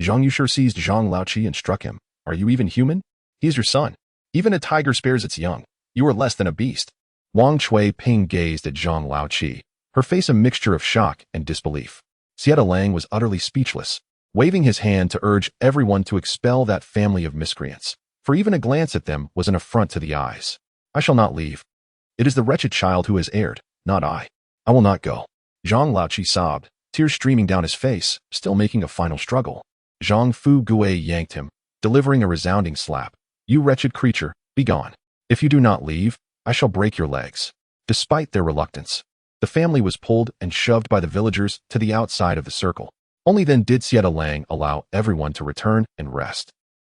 Zhang Yushi seized Zhang Laoqi and struck him. "Are you even human? He is your son. Even a tiger spares its young. You are less than a beast." Wang Cuiping gazed at Zhang Laoqi, her face a mixture of shock and disbelief. Xie Zhan was utterly speechless, waving his hand to urge everyone to expel that family of miscreants, for even a glance at them was an affront to the eyes. "I shall not leave. It is the wretched child who has erred, not I. I will not go." Zhang Laoqi sobbed, tears streaming down his face, still making a final struggle. Zhang Fu Gui yanked him, delivering a resounding slap. "You wretched creature, be gone. If you do not leave, I shall break your legs." Despite their reluctance, the family was pulled and shoved by the villagers to the outside of the circle. Only then did Xie Zhan allow everyone to return and rest.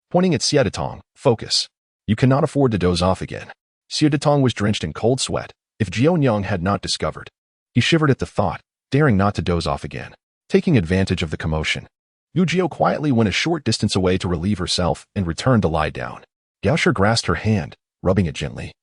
Pointing at Xie Zhan, "Focus. You cannot afford to doze off again." Xie Zhan was drenched in cold sweat, if Jianyang had not discovered. He shivered at the thought, daring not to doze off again. Taking advantage of the commotion, Yu Jiao quietly went a short distance away to relieve herself and returned to lie down. Gao Shi grasped her hand, rubbing it gently.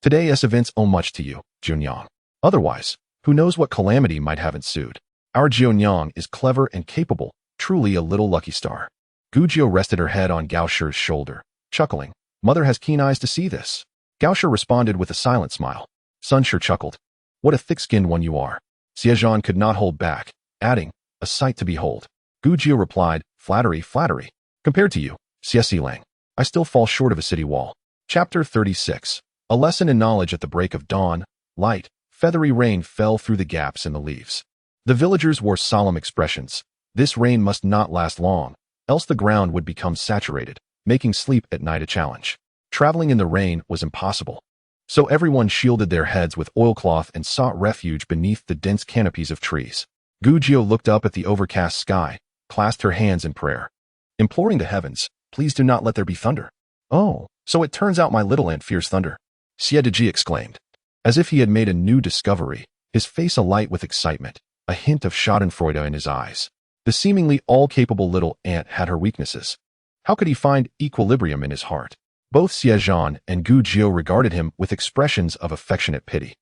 "Today's events owe much to you, Jianyang. Otherwise, who knows what calamity might have ensued. Our Jianyang is clever and capable, truly a little lucky star." Gu Jiao rested her head on Gao Shi's shoulder, chuckling. "Mother has keen eyes to see this." Gao Shi responded with a silent smile. Sun Shi chuckled. "What a thick-skinned one you are." Xie Zhan could not hold back, adding, "A sight to behold." Gu Jiao replied, "Flattery, flattery. Compared to you, Xie Zhan, I still fall short of a city wall." Chapter 36. A lesson in knowledge. At the break of dawn, light, feathery rain fell through the gaps in the leaves. The villagers wore solemn expressions. This rain must not last long, else the ground would become saturated, making sleep at night a challenge. Traveling in the rain was impossible. So everyone shielded their heads with oilcloth and sought refuge beneath the dense canopies of trees. Gu Jiao looked up at the overcast sky, clasped her hands in prayer, imploring the heavens, "Please do not let there be thunder." "Oh, so it turns out my little ant fears thunder," Xie Zhan exclaimed. As if he had made a new discovery, his face alight with excitement, a hint of schadenfreude in his eyes. The seemingly all-capable little ant had her weaknesses. How could he find equilibrium in his heart? Both Xie Zhan and Gu Jiao regarded him with expressions of affectionate pity.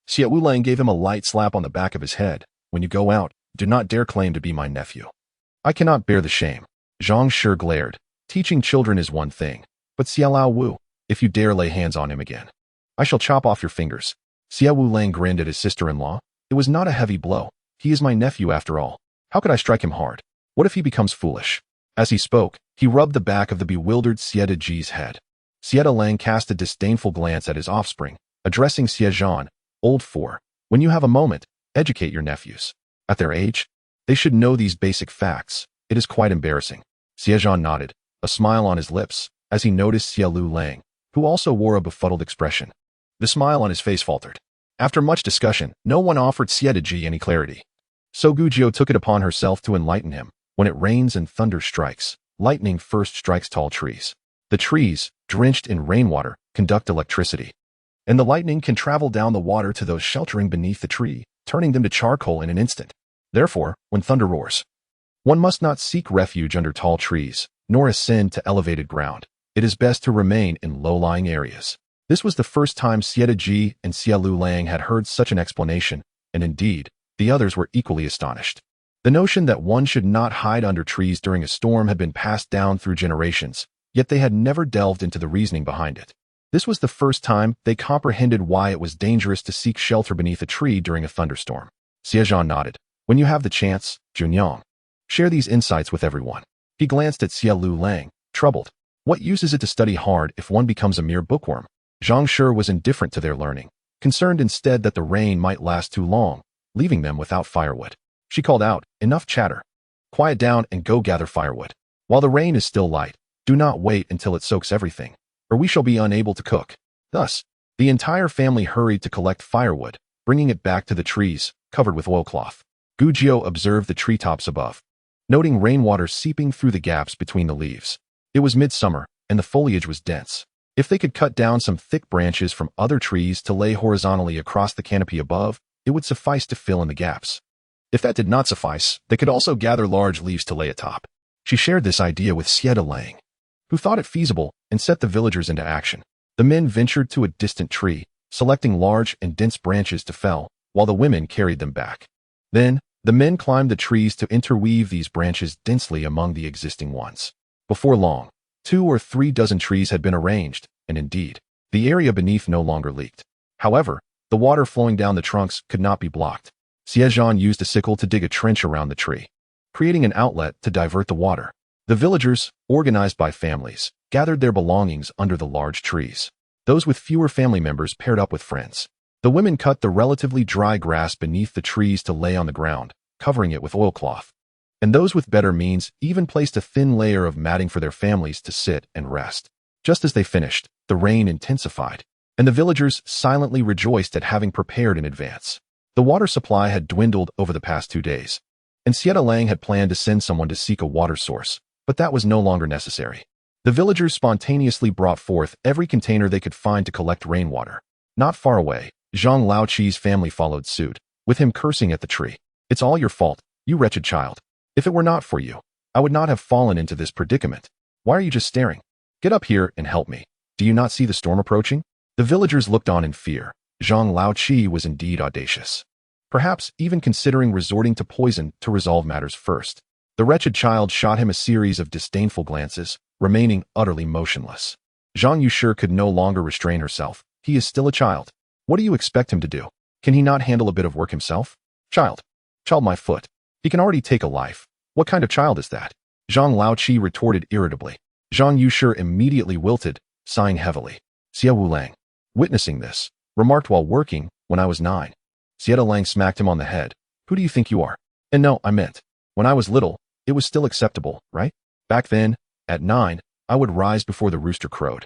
Xie Wulang gave him a light slap on the back of his head. "When you go out, do not dare claim to be my nephew. I cannot bear the shame." Zhang Shi glared. "Teaching children is one thing, but Xie Lao Wu, if you dare lay hands on him again, I shall chop off your fingers." Xie Wulang grinned at his sister-in-law. "It was not a heavy blow. He is my nephew after all. How could I strike him hard? What if he becomes foolish?" As he spoke, he rubbed the back of the bewildered Xie Zhan's head. Xie Zhan cast a disdainful glance at his offspring, addressing Xie Zhan, "Old four, when you have a moment, educate your nephews. At their age, they should know these basic facts. It is quite embarrassing." Xie Zhan nodded, a smile on his lips, as he noticed Xie Wulang, who also wore a befuddled expression. The smile on his face faltered. After much discussion, no one offered Xie Zhan any clarity. So Gu Jiao took it upon herself to enlighten him. When it rains and thunder strikes, lightning first strikes tall trees. The trees, drenched in rainwater, conduct electricity. And the lightning can travel down the water to those sheltering beneath the tree, turning them to charcoal in an instant. Therefore, when thunder roars, One must not seek refuge under tall trees, nor ascend to elevated ground. It is best to remain in low-lying areas. This was the first time Xie Zhan and Xie Lulang had heard such an explanation, and indeed, the others were equally astonished. The notion that one should not hide under trees during a storm had been passed down through generations, yet they had never delved into the reasoning behind it. This was the first time they comprehended why it was dangerous to seek shelter beneath a tree during a thunderstorm. Xie Zhan nodded. When you have the chance, Junyang, share these insights with everyone. He glanced at Xie Lulang, troubled. What use is it to study hard if one becomes a mere bookworm? Zhang Shi was indifferent to their learning, concerned instead that the rain might last too long, leaving them without firewood. She called out, enough chatter. Quiet down and go gather firewood. While the rain is still light, do not wait until it soaks everything, or we shall be unable to cook. Thus, the entire family hurried to collect firewood, bringing it back to the trees, covered with oilcloth. Gu Jiao observed the treetops above, noting rainwater seeping through the gaps between the leaves. It was midsummer, and the foliage was dense. If they could cut down some thick branches from other trees to lay horizontally across the canopy above, it would suffice to fill in the gaps. If that did not suffice, they could also gather large leaves to lay atop. She shared this idea with Xie Zhan, who thought it feasible and set the villagers into action. The men ventured to a distant tree, selecting large and dense branches to fell, while the women carried them back. Then, the men climbed the trees to interweave these branches densely among the existing ones. Before long, 2 or 3 dozen trees had been arranged, and indeed, the area beneath no longer leaked. However, the water flowing down the trunks could not be blocked. Xie Zhan used a sickle to dig a trench around the tree, creating an outlet to divert the water. The villagers, organized by families, gathered their belongings under the large trees. Those with fewer family members paired up with friends. The women cut the relatively dry grass beneath the trees to lay on the ground, covering it with oilcloth. And those with better means even placed a thin layer of matting for their families to sit and rest. Just as they finished, the rain intensified, and the villagers silently rejoiced at having prepared in advance. The water supply had dwindled over the past 2 days, and Xie Zhan had planned to send someone to seek a water source, but that was no longer necessary. The villagers spontaneously brought forth every container they could find to collect rainwater. Not far away, Zhang Laoqi's family followed suit, with him cursing at the tree. It's all your fault, you wretched child. If it were not for you, I would not have fallen into this predicament. Why are you just staring? Get up here and help me. Do you not see the storm approaching? The villagers looked on in fear. Zhang Laoqi was indeed audacious, perhaps even considering resorting to poison to resolve matters first. The wretched child shot him a series of disdainful glances, remaining utterly motionless. Zhang Yushi could no longer restrain herself. He is still a child. What do you expect him to do? Can he not handle a bit of work himself? Child, my foot. He can already take a life. What kind of child is that? Zhang Laoqi retorted irritably. Zhang Yushi immediately wilted, sighing heavily. Xie Wulang, witnessing this, remarked while working, when I was 9. Xie Zhan smacked him on the head. Who do you think you are? And no, I meant, when I was little, it was still acceptable, right? Back then, at 9, I would rise before the rooster crowed,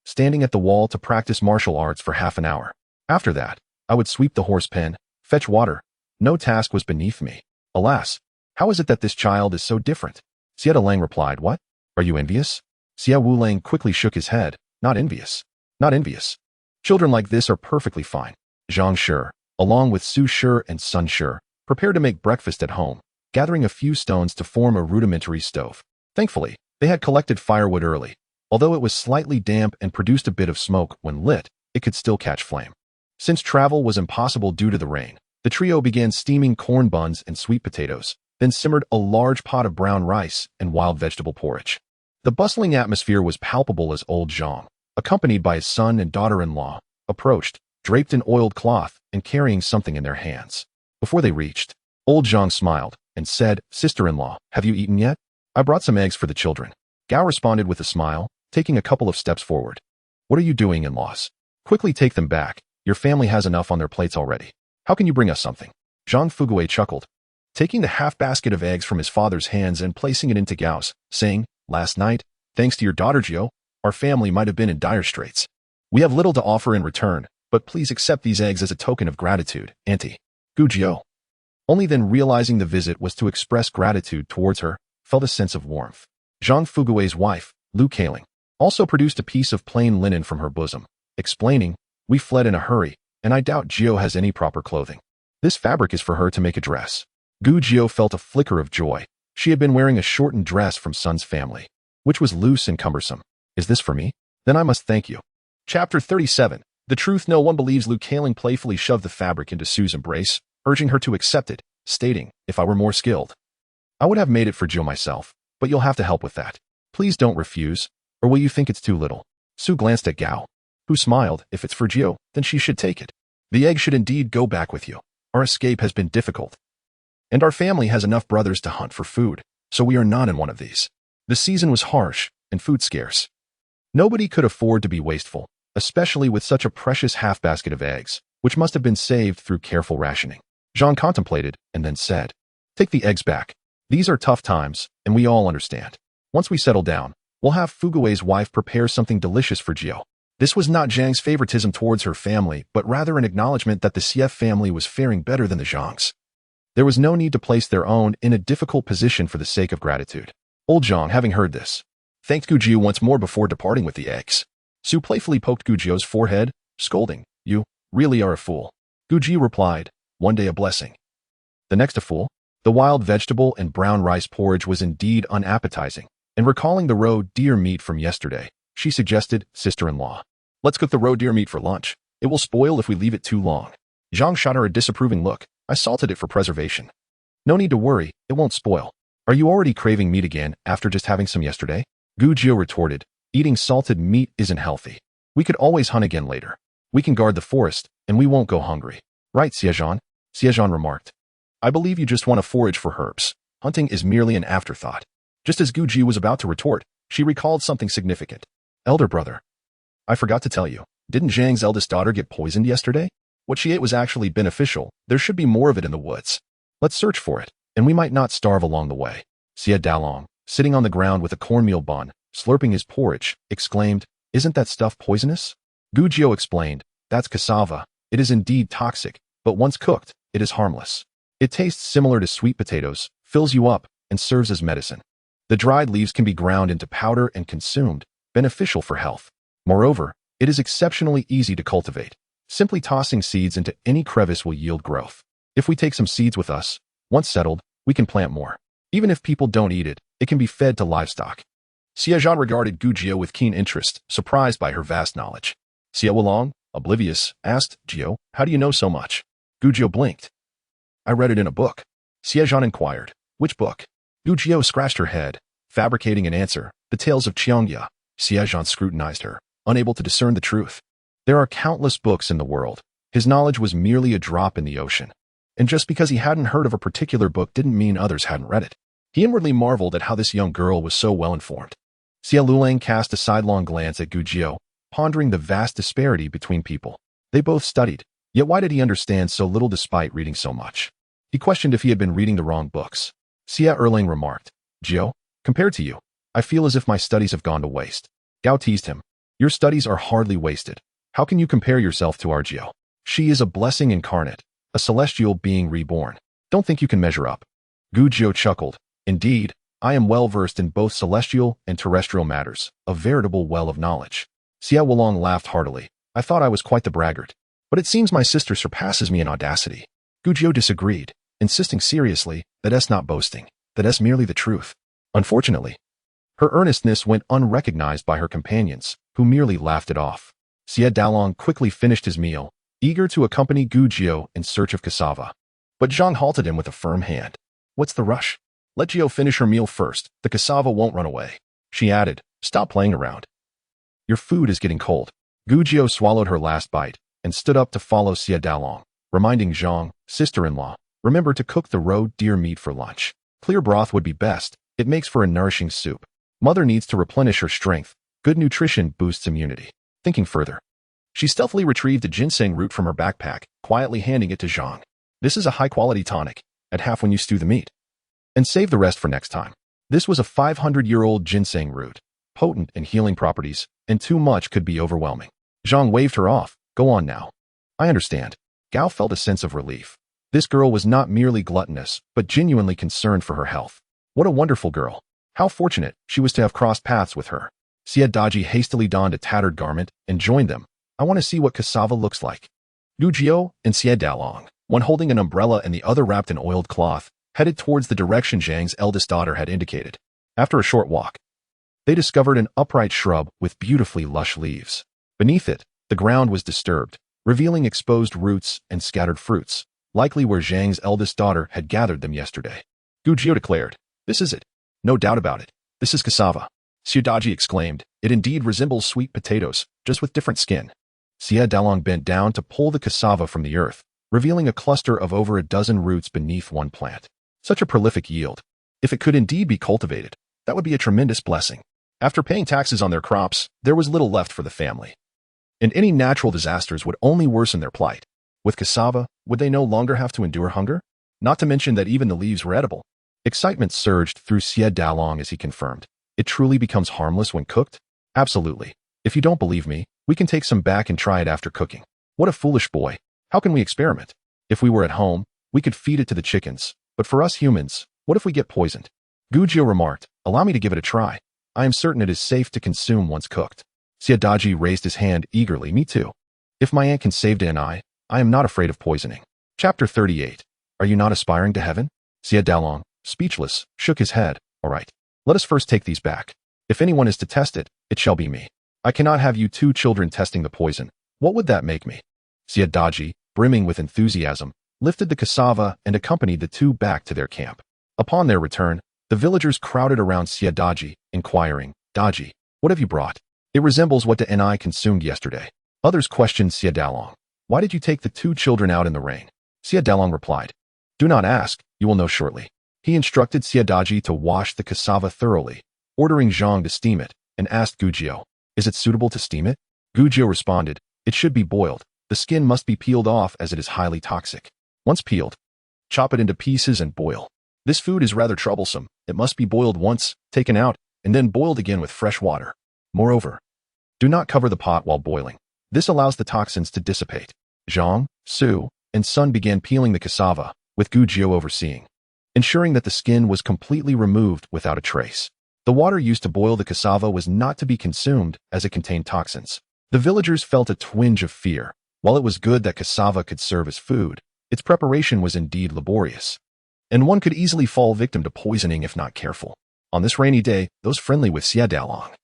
standing at the wall to practice martial arts for half an hour. After that, I would sweep the horse pen, fetch water. No task was beneath me. Alas, how is it that this child is so different? Xie Zhan replied, what? Are you envious? Xie Wulang quickly shook his head. Not envious. Not envious. Children like this are perfectly fine. Zhang Shi, along with Su Shi and Sun Shi, prepared to make breakfast at home, gathering a few stones to form a rudimentary stove. Thankfully, they had collected firewood early. Although it was slightly damp and produced a bit of smoke when lit, it could still catch flame. Since travel was impossible due to the rain, the trio began steaming corn buns and sweet potatoes, then simmered a large pot of brown rice and wild vegetable porridge. The bustling atmosphere was palpable as old Zhang, accompanied by his son and daughter-in-law, approached, draped in oiled cloth and carrying something in their hands. Before they reached, old Zhang smiled and said, sister-in-law, have you eaten yet? I brought some eggs for the children. Gao responded with a smile, taking a couple of steps forward. What are you doing, in-laws? Quickly take them back. Your family has enough on their plates already. How can you bring us something? Zhang Fuguei chuckled, taking the half basket of eggs from his father's hands and placing it into Gao's, saying, last night, thanks to your daughter Jiao, our family might have been in dire straits. We have little to offer in return, but please accept these eggs as a token of gratitude, Auntie. Gu Jiao. Only then realizing the visit was to express gratitude towards her, felt a sense of warmth. Zhang Fuguei's wife, Lu Kaling, also produced a piece of plain linen from her bosom, explaining, we fled in a hurry, and I doubt Jiao has any proper clothing. This fabric is for her to make a dress. Gu Jiao felt a flicker of joy, She had been wearing a shortened dress from Sun's family, which was loose and cumbersome. Is this for me? Then I must thank you. Chapter 37. The truth no one believes. Luke Kaling playfully shoved the fabric into Sue's embrace, urging her to accept it, stating, if I were more skilled, I would have made it for Jill myself, but you'll have to help with that. Please don't refuse, or will you think it's too little? Sue glanced at Gao, who smiled. If it's for Jill, then she should take it. The egg should indeed go back with you. Our escape has been difficult, and our family has enough brothers to hunt for food, so we are not in one of these. The season was harsh, and food scarce. Nobody could afford to be wasteful, especially with such a precious half-basket of eggs, which must have been saved through careful rationing. Zhang contemplated, and then said, take the eggs back. These are tough times, and we all understand. Once we settle down, we'll have Fugue's wife prepare something delicious for Jiao. This was not Zhang's favoritism towards her family, but rather an acknowledgement that the Xie family was faring better than the Zhangs. There was no need to place their own in a difficult position for the sake of gratitude. Old Zhang, having heard this, thanked Gujiu once more before departing with the eggs. Su playfully poked Gujiu's forehead, scolding, you really are a fool. Gujiu replied, one day a blessing, the next a fool. The wild vegetable and brown rice porridge was indeed unappetizing, and recalling the roe deer meat from yesterday, she suggested, sister-in-law, let's cook the roe deer meat for lunch. It will spoil if we leave it too long. Zhang shot her a disapproving look. I salted it for preservation. No need to worry, it won't spoil. Are you already craving meat again after just having some yesterday? Gujiu retorted, eating salted meat isn't healthy. We could always hunt again later. We can guard the forest, and we won't go hungry. Right, Xie Zhan? Xie Zhan remarked. I believe you just want to forage for herbs. Hunting is merely an afterthought. Just as Gujiu was about to retort, she recalled something significant. Elder brother. I forgot to tell you, didn't Zhang's eldest daughter get poisoned yesterday? What she ate was actually beneficial. There should be more of it in the woods. Let's search for it, and we might not starve along the way. Xie Dalong, sitting on the ground with a cornmeal bun, slurping his porridge, exclaimed, isn't that stuff poisonous? Gujiu explained, that's cassava. It is indeed toxic, but once cooked, it is harmless. It tastes similar to sweet potatoes, fills you up, and serves as medicine. The dried leaves can be ground into powder and consumed, beneficial for health. Moreover, it is exceptionally easy to cultivate. Simply tossing seeds into any crevice will yield growth. If we take some seeds with us, once settled, we can plant more. Even if people don't eat it, it can be fed to livestock. Xie Zhan regarded Gujiu with keen interest, surprised by her vast knowledge. Xie Wulong, oblivious, asked, Jiu, how do you know so much? Gujiu blinked. I read it in a book. Xie Zhan inquired, which book? Gujiu scratched her head, fabricating an answer, the tales of Qiangya. Xie Zhan scrutinized her, unable to discern the truth. There are countless books in the world. His knowledge was merely a drop in the ocean. And just because he hadn't heard of a particular book didn't mean others hadn't read it. He inwardly marveled at how this young girl was so well informed. Xie Lulang cast a sidelong glance at Gujiu, pondering the vast disparity between people. They both studied, yet why did he understand so little despite reading so much? He questioned if he had been reading the wrong books. Xie Erlang remarked, Jiu, compared to you, I feel as if my studies have gone to waste. Gao teased him. Your studies are hardly wasted. How can you compare yourself to our Jiu? She is a blessing incarnate, a celestial being reborn. Don't think you can measure up. Gujiu chuckled. Indeed, I am well versed in both celestial and terrestrial matters, a veritable well of knowledge. Xie Wulong laughed heartily. I thought I was quite the braggart. But it seems my sister surpasses me in audacity. Gujiu disagreed, insisting seriously that it's not boasting, that it's merely the truth. Unfortunately, her earnestness went unrecognized by her companions, who merely laughed it off. Xie Dalong quickly finished his meal, eager to accompany Gujiu in search of cassava. But Zhang halted him with a firm hand. What's the rush? Let Jiu finish her meal first, the cassava won't run away. She added, stop playing around. Your food is getting cold. Gujiu swallowed her last bite, and stood up to follow Xie Dalong, reminding Zhang, sister-in-law, remember to cook the roe deer meat for lunch. Clear broth would be best, it makes for a nourishing soup. Mother needs to replenish her strength. Good nutrition boosts immunity. Thinking further, she stealthily retrieved a ginseng root from her backpack, quietly handing it to Zhang. This is a high-quality tonic. Add half when you stew the meat. And save the rest for next time. This was a 500-year-old ginseng root, potent in healing properties, and too much could be overwhelming. Zhang waved her off. Go on now. I understand. Gao felt a sense of relief. This girl was not merely gluttonous, but genuinely concerned for her health. What a wonderful girl. How fortunate she was to have crossed paths with her. Xie Daji hastily donned a tattered garment and joined them. I want to see what cassava looks like. Gujiu and Xie Dalong, one holding an umbrella and the other wrapped in oiled cloth, headed towards the direction Zhang's eldest daughter had indicated. After a short walk, they discovered an upright shrub with beautifully lush leaves. Beneath it, the ground was disturbed, revealing exposed roots and scattered fruits, likely where Zhang's eldest daughter had gathered them yesterday. Gu Jiu declared, "This is it. No doubt about it. This is cassava." Xie Zhan exclaimed, "It indeed resembles sweet potatoes, just with different skin." Xie Zhan bent down to pull the cassava from the earth, revealing a cluster of over a dozen roots beneath one plant. Such a prolific yield. If it could indeed be cultivated, that would be a tremendous blessing. After paying taxes on their crops, there was little left for the family. And any natural disasters would only worsen their plight. With cassava, would they no longer have to endure hunger? Not to mention that even the leaves were edible. Excitement surged through Xie Zhan as he confirmed, "It truly becomes harmless when cooked?" "Absolutely. If you don't believe me, we can take some back and try it after cooking." "What a foolish boy. How can we experiment? If we were at home, we could feed it to the chickens, but for us humans, what if we get poisoned?" Gu Jiu remarked, "Allow me to give it a try. I am certain it is safe to consume once cooked." Xie Zhan raised his hand eagerly. "Me too. If my aunt can save Da and I am not afraid of poisoning." Chapter 38. Are you not aspiring to heaven? Xie Zhan, speechless, shook his head. "All right. Let us first take these back. If anyone is to test it, it shall be me. I cannot have you two children testing the poison. What would that make me?" Xie Zhan, brimming with enthusiasm, lifted the cassava and accompanied the two back to their camp. Upon their return, the villagers crowded around Xie Zhan, inquiring, "Daji, what have you brought? It resembles what Da and I consumed yesterday." Others questioned Xie Zhan. "Why did you take the two children out in the rain?" Xie Zhan replied, "Do not ask, you will know shortly." He instructed Xie Zhan to wash the cassava thoroughly, ordering Zhang to steam it, and asked Gu Jiu, "Is it suitable to steam it?" Gu Jiu responded, "It should be boiled. The skin must be peeled off as it is highly toxic. Once peeled, chop it into pieces and boil. This food is rather troublesome. It must be boiled once, taken out, and then boiled again with fresh water. Moreover, do not cover the pot while boiling. This allows the toxins to dissipate." Zhang, Su, and Sun began peeling the cassava, with Gu Jiu overseeing, ensuring that the skin was completely removed without a trace. The water used to boil the cassava was not to be consumed as it contained toxins. The villagers felt a twinge of fear. While it was good that cassava could serve as food, its preparation was indeed laborious, and one could easily fall victim to poisoning if not careful. On this rainy day, those friendly with Xie Zhan,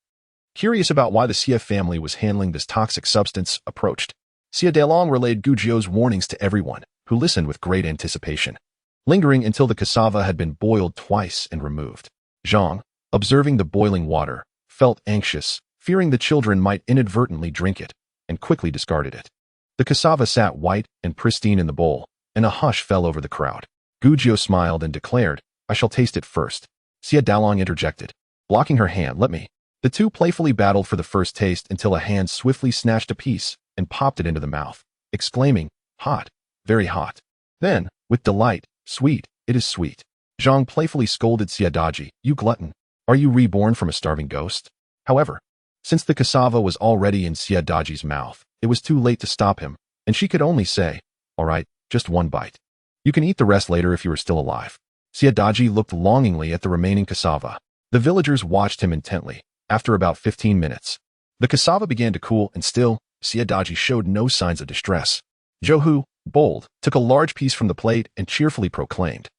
curious about why the Xie family was handling this toxic substance, approached. Xie Zhan relayed Gu Jiu's warnings to everyone, who listened with great anticipation, lingering until the cassava had been boiled twice and removed. Zhang, observing the boiling water, felt anxious, fearing the children might inadvertently drink it, and quickly discarded it. The cassava sat white and pristine in the bowl, and a hush fell over the crowd. Gu Jiu smiled and declared, "I shall taste it first." Xie Zhan interjected, blocking her hand, "Let me." The two playfully battled for the first taste until a hand swiftly snatched a piece and popped it into the mouth, exclaiming, "Hot, very hot." Then, with delight, "Sweet, it is sweet." Zhang playfully scolded Xie Zhan, "You glutton, are you reborn from a starving ghost?" However, since the cassava was already in Xie Zhan's mouth, it was too late to stop him, and she could only say, "All right, just one bite. You can eat the rest later if you are still alive." Xie Zhan looked longingly at the remaining cassava. The villagers watched him intently. After about 15 minutes, the cassava began to cool, and still, Xie Zhan showed no signs of distress. Zhou, bold, took a large piece from the plate and cheerfully proclaimed,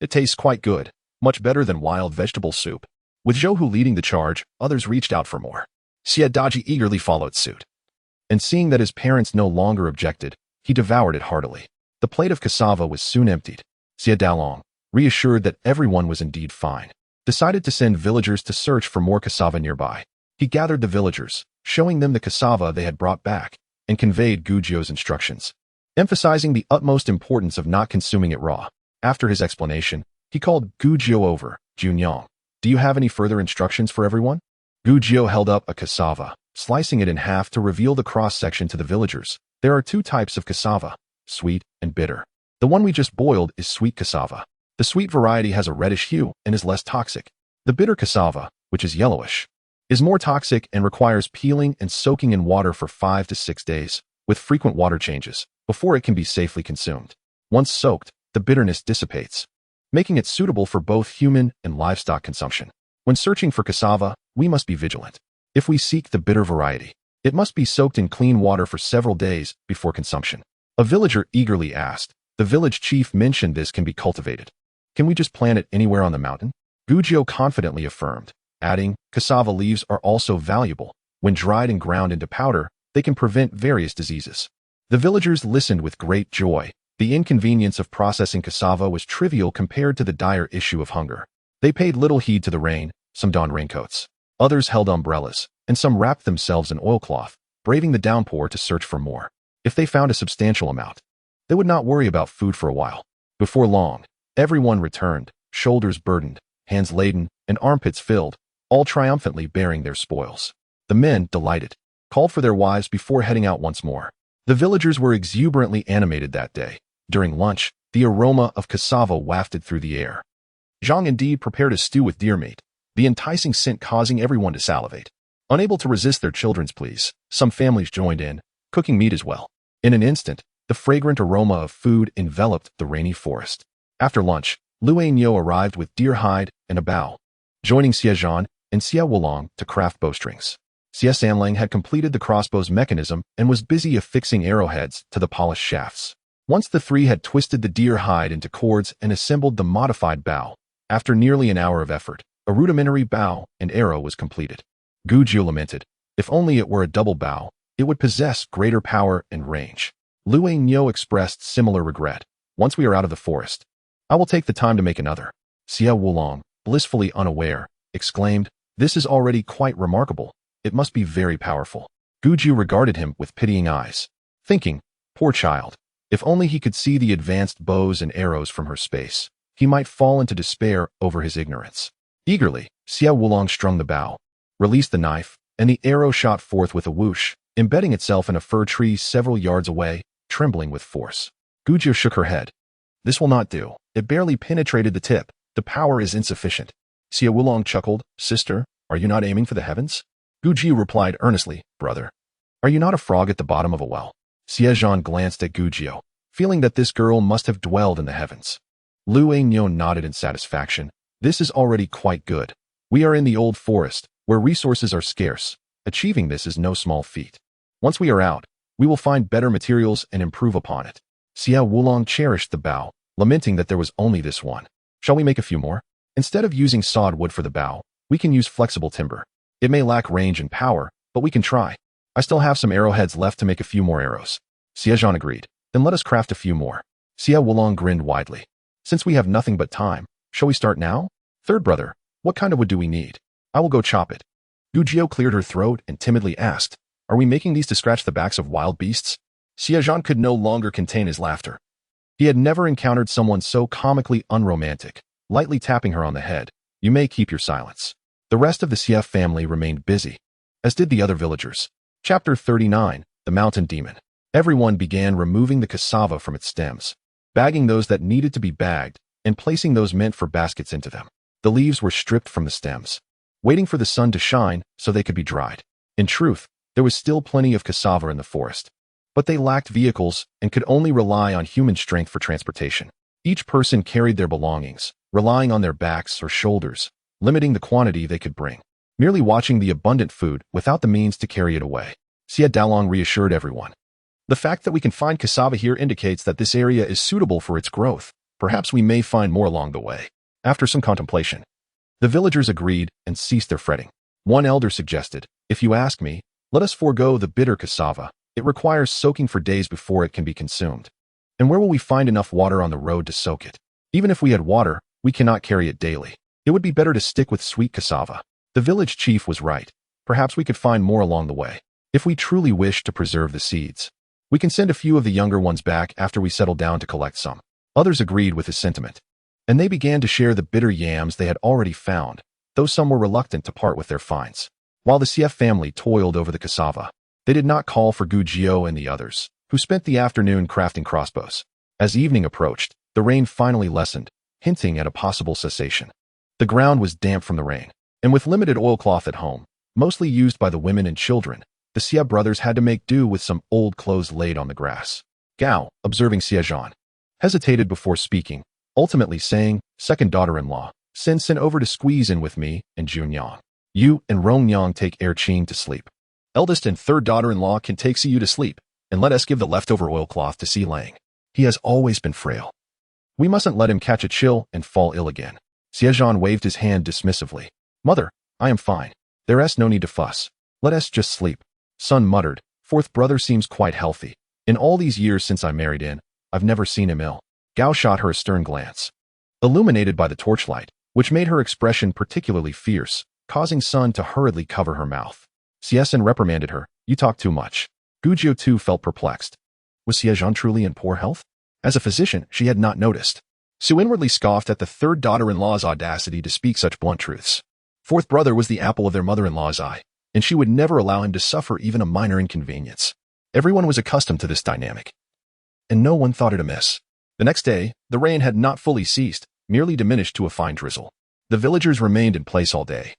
"It tastes quite good, much better than wild vegetable soup." With Zhou leading the charge, others reached out for more. Xie Zhan eagerly followed suit, and seeing that his parents no longer objected, he devoured it heartily. The plate of cassava was soon emptied. Xie Zhan, reassured that everyone was indeed fine, decided to send villagers to search for more cassava nearby. He gathered the villagers, showing them the cassava they had brought back, and conveyed Gu Jiu's instructions, emphasizing the utmost importance of not consuming it raw. After his explanation, he called Gu Jiu over. "Junyang, do you have any further instructions for everyone?" Gu Jiu held up a cassava, slicing it in half to reveal the cross-section to the villagers. "There are two types of cassava, sweet and bitter. The one we just boiled is sweet cassava. The sweet variety has a reddish hue and is less toxic. The bitter cassava, which is yellowish, is more toxic and requires peeling and soaking in water for 5 to 6 days, with frequent water changes, before it can be safely consumed. Once soaked, the bitterness dissipates, making it suitable for both human and livestock consumption. When searching for cassava, we must be vigilant. If we seek the bitter variety, it must be soaked in clean water for several days before consumption." A villager eagerly asked. The village chief mentioned this can be cultivated. Can we just plant it anywhere on the mountain? Gujiu confidently affirmed, adding, cassava leaves are also valuable. When dried and ground into powder, they can prevent various diseases. The villagers listened with great joy. The inconvenience of processing cassava was trivial compared to the dire issue of hunger. They paid little heed to the rain, some donned raincoats. Others held umbrellas, and some wrapped themselves in oilcloth, braving the downpour to search for more. If they found a substantial amount, they would not worry about food for a while. Before long, everyone returned, shoulders burdened, hands laden, and armpits filled, all triumphantly bearing their spoils. The men, delighted, called for their wives before heading out once more. The villagers were exuberantly animated that day. During lunch, the aroma of cassava wafted through the air. Zhang indeed prepared a stew with deer meat, the enticing scent causing everyone to salivate. Unable to resist their children's pleas, some families joined in, cooking meat as well. In an instant, the fragrant aroma of food enveloped the rainy forest. After lunch, Luan Yo arrived with deer hide and a bow, joining Xie Zhan and Xie Wulong to craft bowstrings. Xie Sanlang had completed the crossbow's mechanism and was busy affixing arrowheads to the polished shafts. Once the three had twisted the deer hide into cords and assembled the modified bow, after nearly an hour of effort, a rudimentary bow and arrow was completed. Gujiu lamented, if only it were a double bow, it would possess greater power and range. Luan Yo expressed similar regret. Once we are out of the forest, I will take the time to make another. Xie Wulong, blissfully unaware, exclaimed, this is already quite remarkable. It must be very powerful. Gujiu regarded him with pitying eyes, thinking, poor child, if only he could see the advanced bows and arrows from her space, he might fall into despair over his ignorance. Eagerly, Xie Wulong strung the bow, released the knife, and the arrow shot forth with a whoosh, embedding itself in a fir tree several yards away, trembling with force. Gujiu shook her head. This will not do. It barely penetrated the tip. The power is insufficient. Xie Wulong chuckled, sister, are you not aiming for the heavens? Gujiu replied earnestly, brother, are you not a frog at the bottom of a well? Xie Zhan glanced at Gujiu, feeling that this girl must have dwelled in the heavens. Luan Yo nodded in satisfaction. This is already quite good. We are in the old forest, where resources are scarce. Achieving this is no small feat. Once we are out, we will find better materials and improve upon it. Xie Wulong cherished the bow, lamenting that there was only this one. Shall we make a few more? Instead of using sawed wood for the bow, we can use flexible timber. It may lack range and power, but we can try. I still have some arrowheads left to make a few more arrows. Xie Zhan agreed. Then let us craft a few more. Xie Wulong grinned widely. Since we have nothing but time, shall we start now? Third brother, what kind of wood do we need? I will go chop it. Gujiu cleared her throat and timidly asked, are we making these to scratch the backs of wild beasts? Xie Zhan could no longer contain his laughter. He had never encountered someone so comically unromantic. Lightly tapping her on the head, you may keep your silence. The rest of the Xie family remained busy, as did the other villagers. Chapter 39, The Mountain Demon. Everyone began removing the cassava from its stems, bagging those that needed to be bagged, and placing those meant for baskets into them. The leaves were stripped from the stems, waiting for the sun to shine so they could be dried. In truth, there was still plenty of cassava in the forest, but they lacked vehicles and could only rely on human strength for transportation. Each person carried their belongings, relying on their backs or shoulders, limiting the quantity they could bring. Merely watching the abundant food without the means to carry it away. Xie Dalong reassured everyone. The fact that we can find cassava here indicates that this area is suitable for its growth. Perhaps we may find more along the way. After some contemplation, the villagers agreed and ceased their fretting. One elder suggested, if you ask me, let us forego the bitter cassava. It requires soaking for days before it can be consumed. And where will we find enough water on the road to soak it? Even if we had water, we cannot carry it daily. It would be better to stick with sweet cassava. The village chief was right. Perhaps we could find more along the way. If we truly wish to preserve the seeds, we can send a few of the younger ones back after we settle down to collect some. Others agreed with his sentiment, and they began to share the bitter yams they had already found, though some were reluctant to part with their finds. While the Xie family toiled over the cassava, they did not call for Gujiu and the others, who spent the afternoon crafting crossbows. As evening approached, the rain finally lessened, hinting at a possible cessation. The ground was damp from the rain, and with limited oilcloth at home, mostly used by the women and children, the Xie brothers had to make do with some old clothes laid on the grass. Gao, observing Xie Zhan, hesitated before speaking, ultimately saying, second daughter-in-law, send Sin over to squeeze in with me and Junyang. You and Rongyang take Erqing to sleep. Eldest and third daughter-in-law can take Siyu to sleep, and let us give the leftover oilcloth to Si Lang. He has always been frail. We mustn't let him catch a chill and fall ill again. Xie Zhan waved his hand dismissively. Mother, I am fine. There's no need to fuss. Let us just sleep. Son muttered. Fourth brother seems quite healthy. In all these years since I married in, I've never seen him ill. Gao shot her a stern glance, illuminated by the torchlight, which made her expression particularly fierce, causing Sun to hurriedly cover her mouth. Xie Zhan reprimanded her. You talk too much. Gujiao too felt perplexed. Was Xie Zhan truly in poor health? As a physician, she had not noticed. Su inwardly scoffed at the third daughter-in-law's audacity to speak such blunt truths. Fourth brother was the apple of their mother-in-law's eye, and she would never allow him to suffer even a minor inconvenience. Everyone was accustomed to this dynamic, and no one thought it amiss. The next day, the rain had not fully ceased, merely diminished to a fine drizzle. The villagers remained in place all day.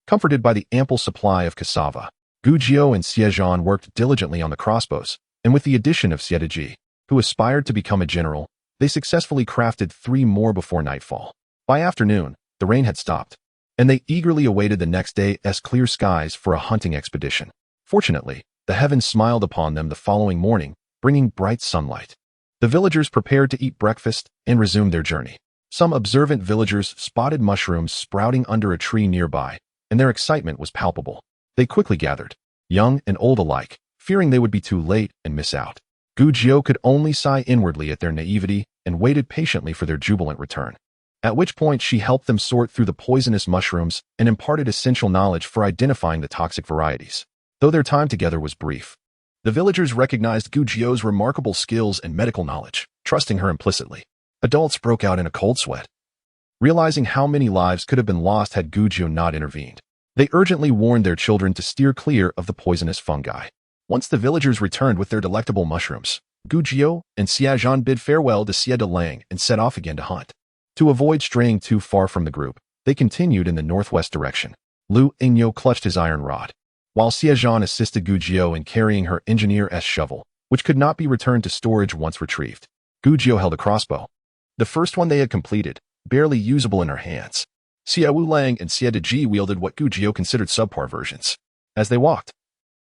Comforted by the ample supply of cassava, Gujiao and Xie Zhan worked diligently on the crossbows, and with the addition of Xie Zhan, who aspired to become a general, they successfully crafted 3 more before nightfall. By afternoon, the rain had stopped, and they eagerly awaited the next day's clear skies for a hunting expedition. Fortunately, the heavens smiled upon them the following morning, bringing bright sunlight. The villagers prepared to eat breakfast and resumed their journey. Some observant villagers spotted mushrooms sprouting under a tree nearby, and their excitement was palpable. They quickly gathered, young and old alike, fearing they would be too late and miss out. Gujiao could only sigh inwardly at their naivety and waited patiently for their jubilant return, at which point she helped them sort through the poisonous mushrooms and imparted essential knowledge for identifying the toxic varieties. Though their time together was brief, the villagers recognized Gujiao's remarkable skills and medical knowledge, trusting her implicitly. Adults broke out in a cold sweat, realizing how many lives could have been lost had Gujiao not intervened. They urgently warned their children to steer clear of the poisonous fungi. Once the villagers returned with their delectable mushrooms, Gujiao and Xie Zhan bid farewell to Xie Zhan and set off again to hunt. To avoid straying too far from the group, they continued in the northwest direction. Lu Enyo clutched his iron rod, while Xie Zhan assisted Gujiao in carrying her engineer's shovel, which could not be returned to storage once retrieved. Gujiao held a crossbow, the first one they had completed, barely usable in her hands. Xie Wulang and Xie Zhan wielded what Gujiao considered subpar versions. As they walked,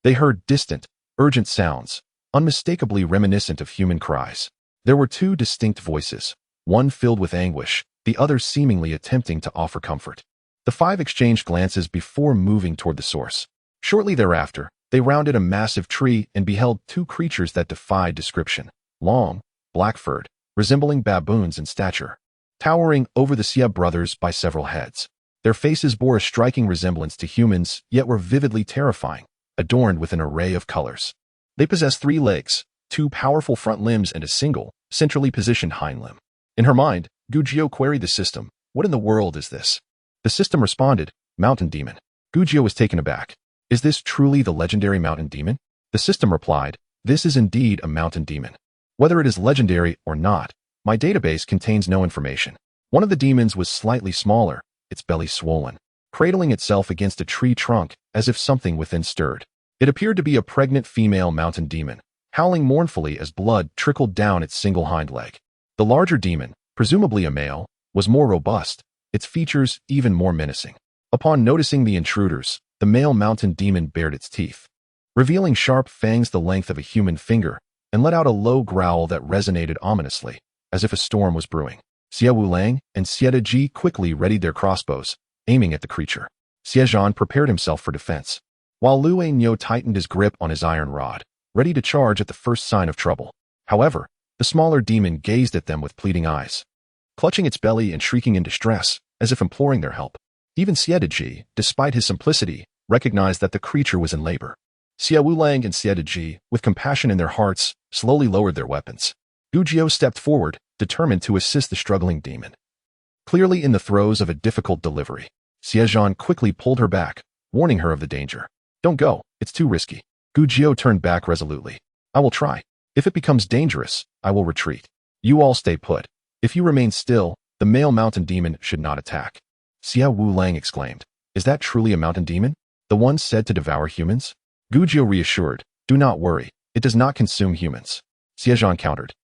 they heard distant, urgent sounds, unmistakably reminiscent of human cries. There were 2 distinct voices, one filled with anguish, the other seemingly attempting to offer comfort. The 5 exchanged glances before moving toward the source. Shortly thereafter, they rounded a massive tree and beheld 2 creatures that defied description. Long, black-furred, resembling baboons in stature, towering over the Xie brothers by several heads. Their faces bore a striking resemblance to humans, yet were vividly terrifying, adorned with an array of colors. They possessed 3 legs, 2 powerful front limbs and a single, centrally positioned hind limb. In her mind, Gujiao queried the system. What in the world is this? The system responded, Mountain Demon. Gujiao was taken aback. Is this truly the legendary Mountain Demon? The system replied, this is indeed a Mountain Demon. Whether it is legendary or not, my database contains no information. One of the demons was slightly smaller, its belly swollen, cradling itself against a tree trunk as if something within stirred. It appeared to be a pregnant female mountain demon, howling mournfully as blood trickled down its single hind leg. The larger demon, presumably a male, was more robust, its features even more menacing. Upon noticing the intruders, the male mountain demon bared its teeth, revealing sharp fangs the length of a human finger, and let out a low growl that resonated ominously, as if a storm was brewing. Xie Wulang and Xie Zhan quickly readied their crossbows, aiming at the creature. Xie Zhan prepared himself for defense, while Lu Enyo tightened his grip on his iron rod, ready to charge at the first sign of trouble. However, the smaller demon gazed at them with pleading eyes, clutching its belly and shrieking in distress, as if imploring their help. Even Xie Zhan, despite his simplicity, recognized that the creature was in labor. Xie Wulang and Xie Zhan, with compassion in their hearts, slowly lowered their weapons. Gujiao stepped forward, determined to assist the struggling demon. Clearly in the throes of a difficult delivery, Xie Zhan quickly pulled her back, warning her of the danger. Don't go, it's too risky. Gujiao turned back resolutely. I will try. If it becomes dangerous, I will retreat. You all stay put. If you remain still, the male mountain demon should not attack. Xie Wulang exclaimed. Is that truly a mountain demon? The one said to devour humans? Gujiao reassured. Do not worry, it does not consume humans. Xie Zhan countered.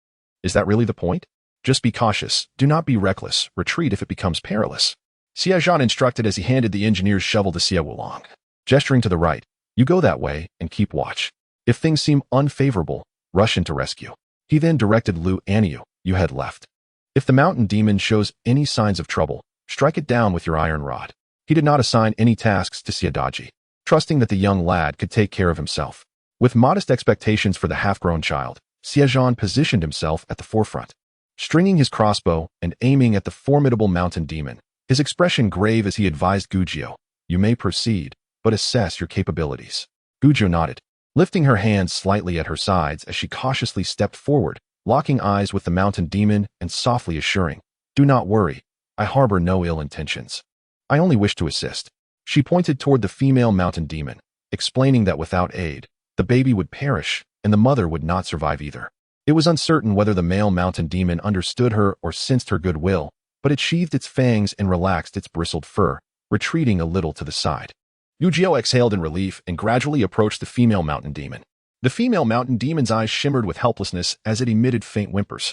Is that really the point? Just be cautious, do not be reckless, retreat if it becomes perilous. Xie Zhan instructed as he handed the engineer's shovel to Xie Wulang. Gesturing to the right, you go that way and keep watch. If things seem unfavorable, rush into rescue. He then directed Lu Enyo, you head left. If the mountain demon shows any signs of trouble, strike it down with your iron rod. He did not assign any tasks to Xie Zhan, trusting that the young lad could take care of himself. With modest expectations for the half-grown child, Xie Zhan positioned himself at the forefront, stringing his crossbow and aiming at the formidable mountain demon, his expression grave as he advised Gujiao, "You may proceed, but assess your capabilities." Gujiao nodded, lifting her hands slightly at her sides as she cautiously stepped forward, locking eyes with the mountain demon and softly assuring, "Do not worry, I harbor no ill intentions. I only wish to assist." She pointed toward the female mountain demon, explaining that without aid, the baby would perish and the mother would not survive either. It was uncertain whether the male mountain demon understood her or sensed her goodwill, but it sheathed its fangs and relaxed its bristled fur, retreating a little to the side. Gujiao exhaled in relief and gradually approached the female mountain demon. The female mountain demon's eyes shimmered with helplessness as it emitted faint whimpers.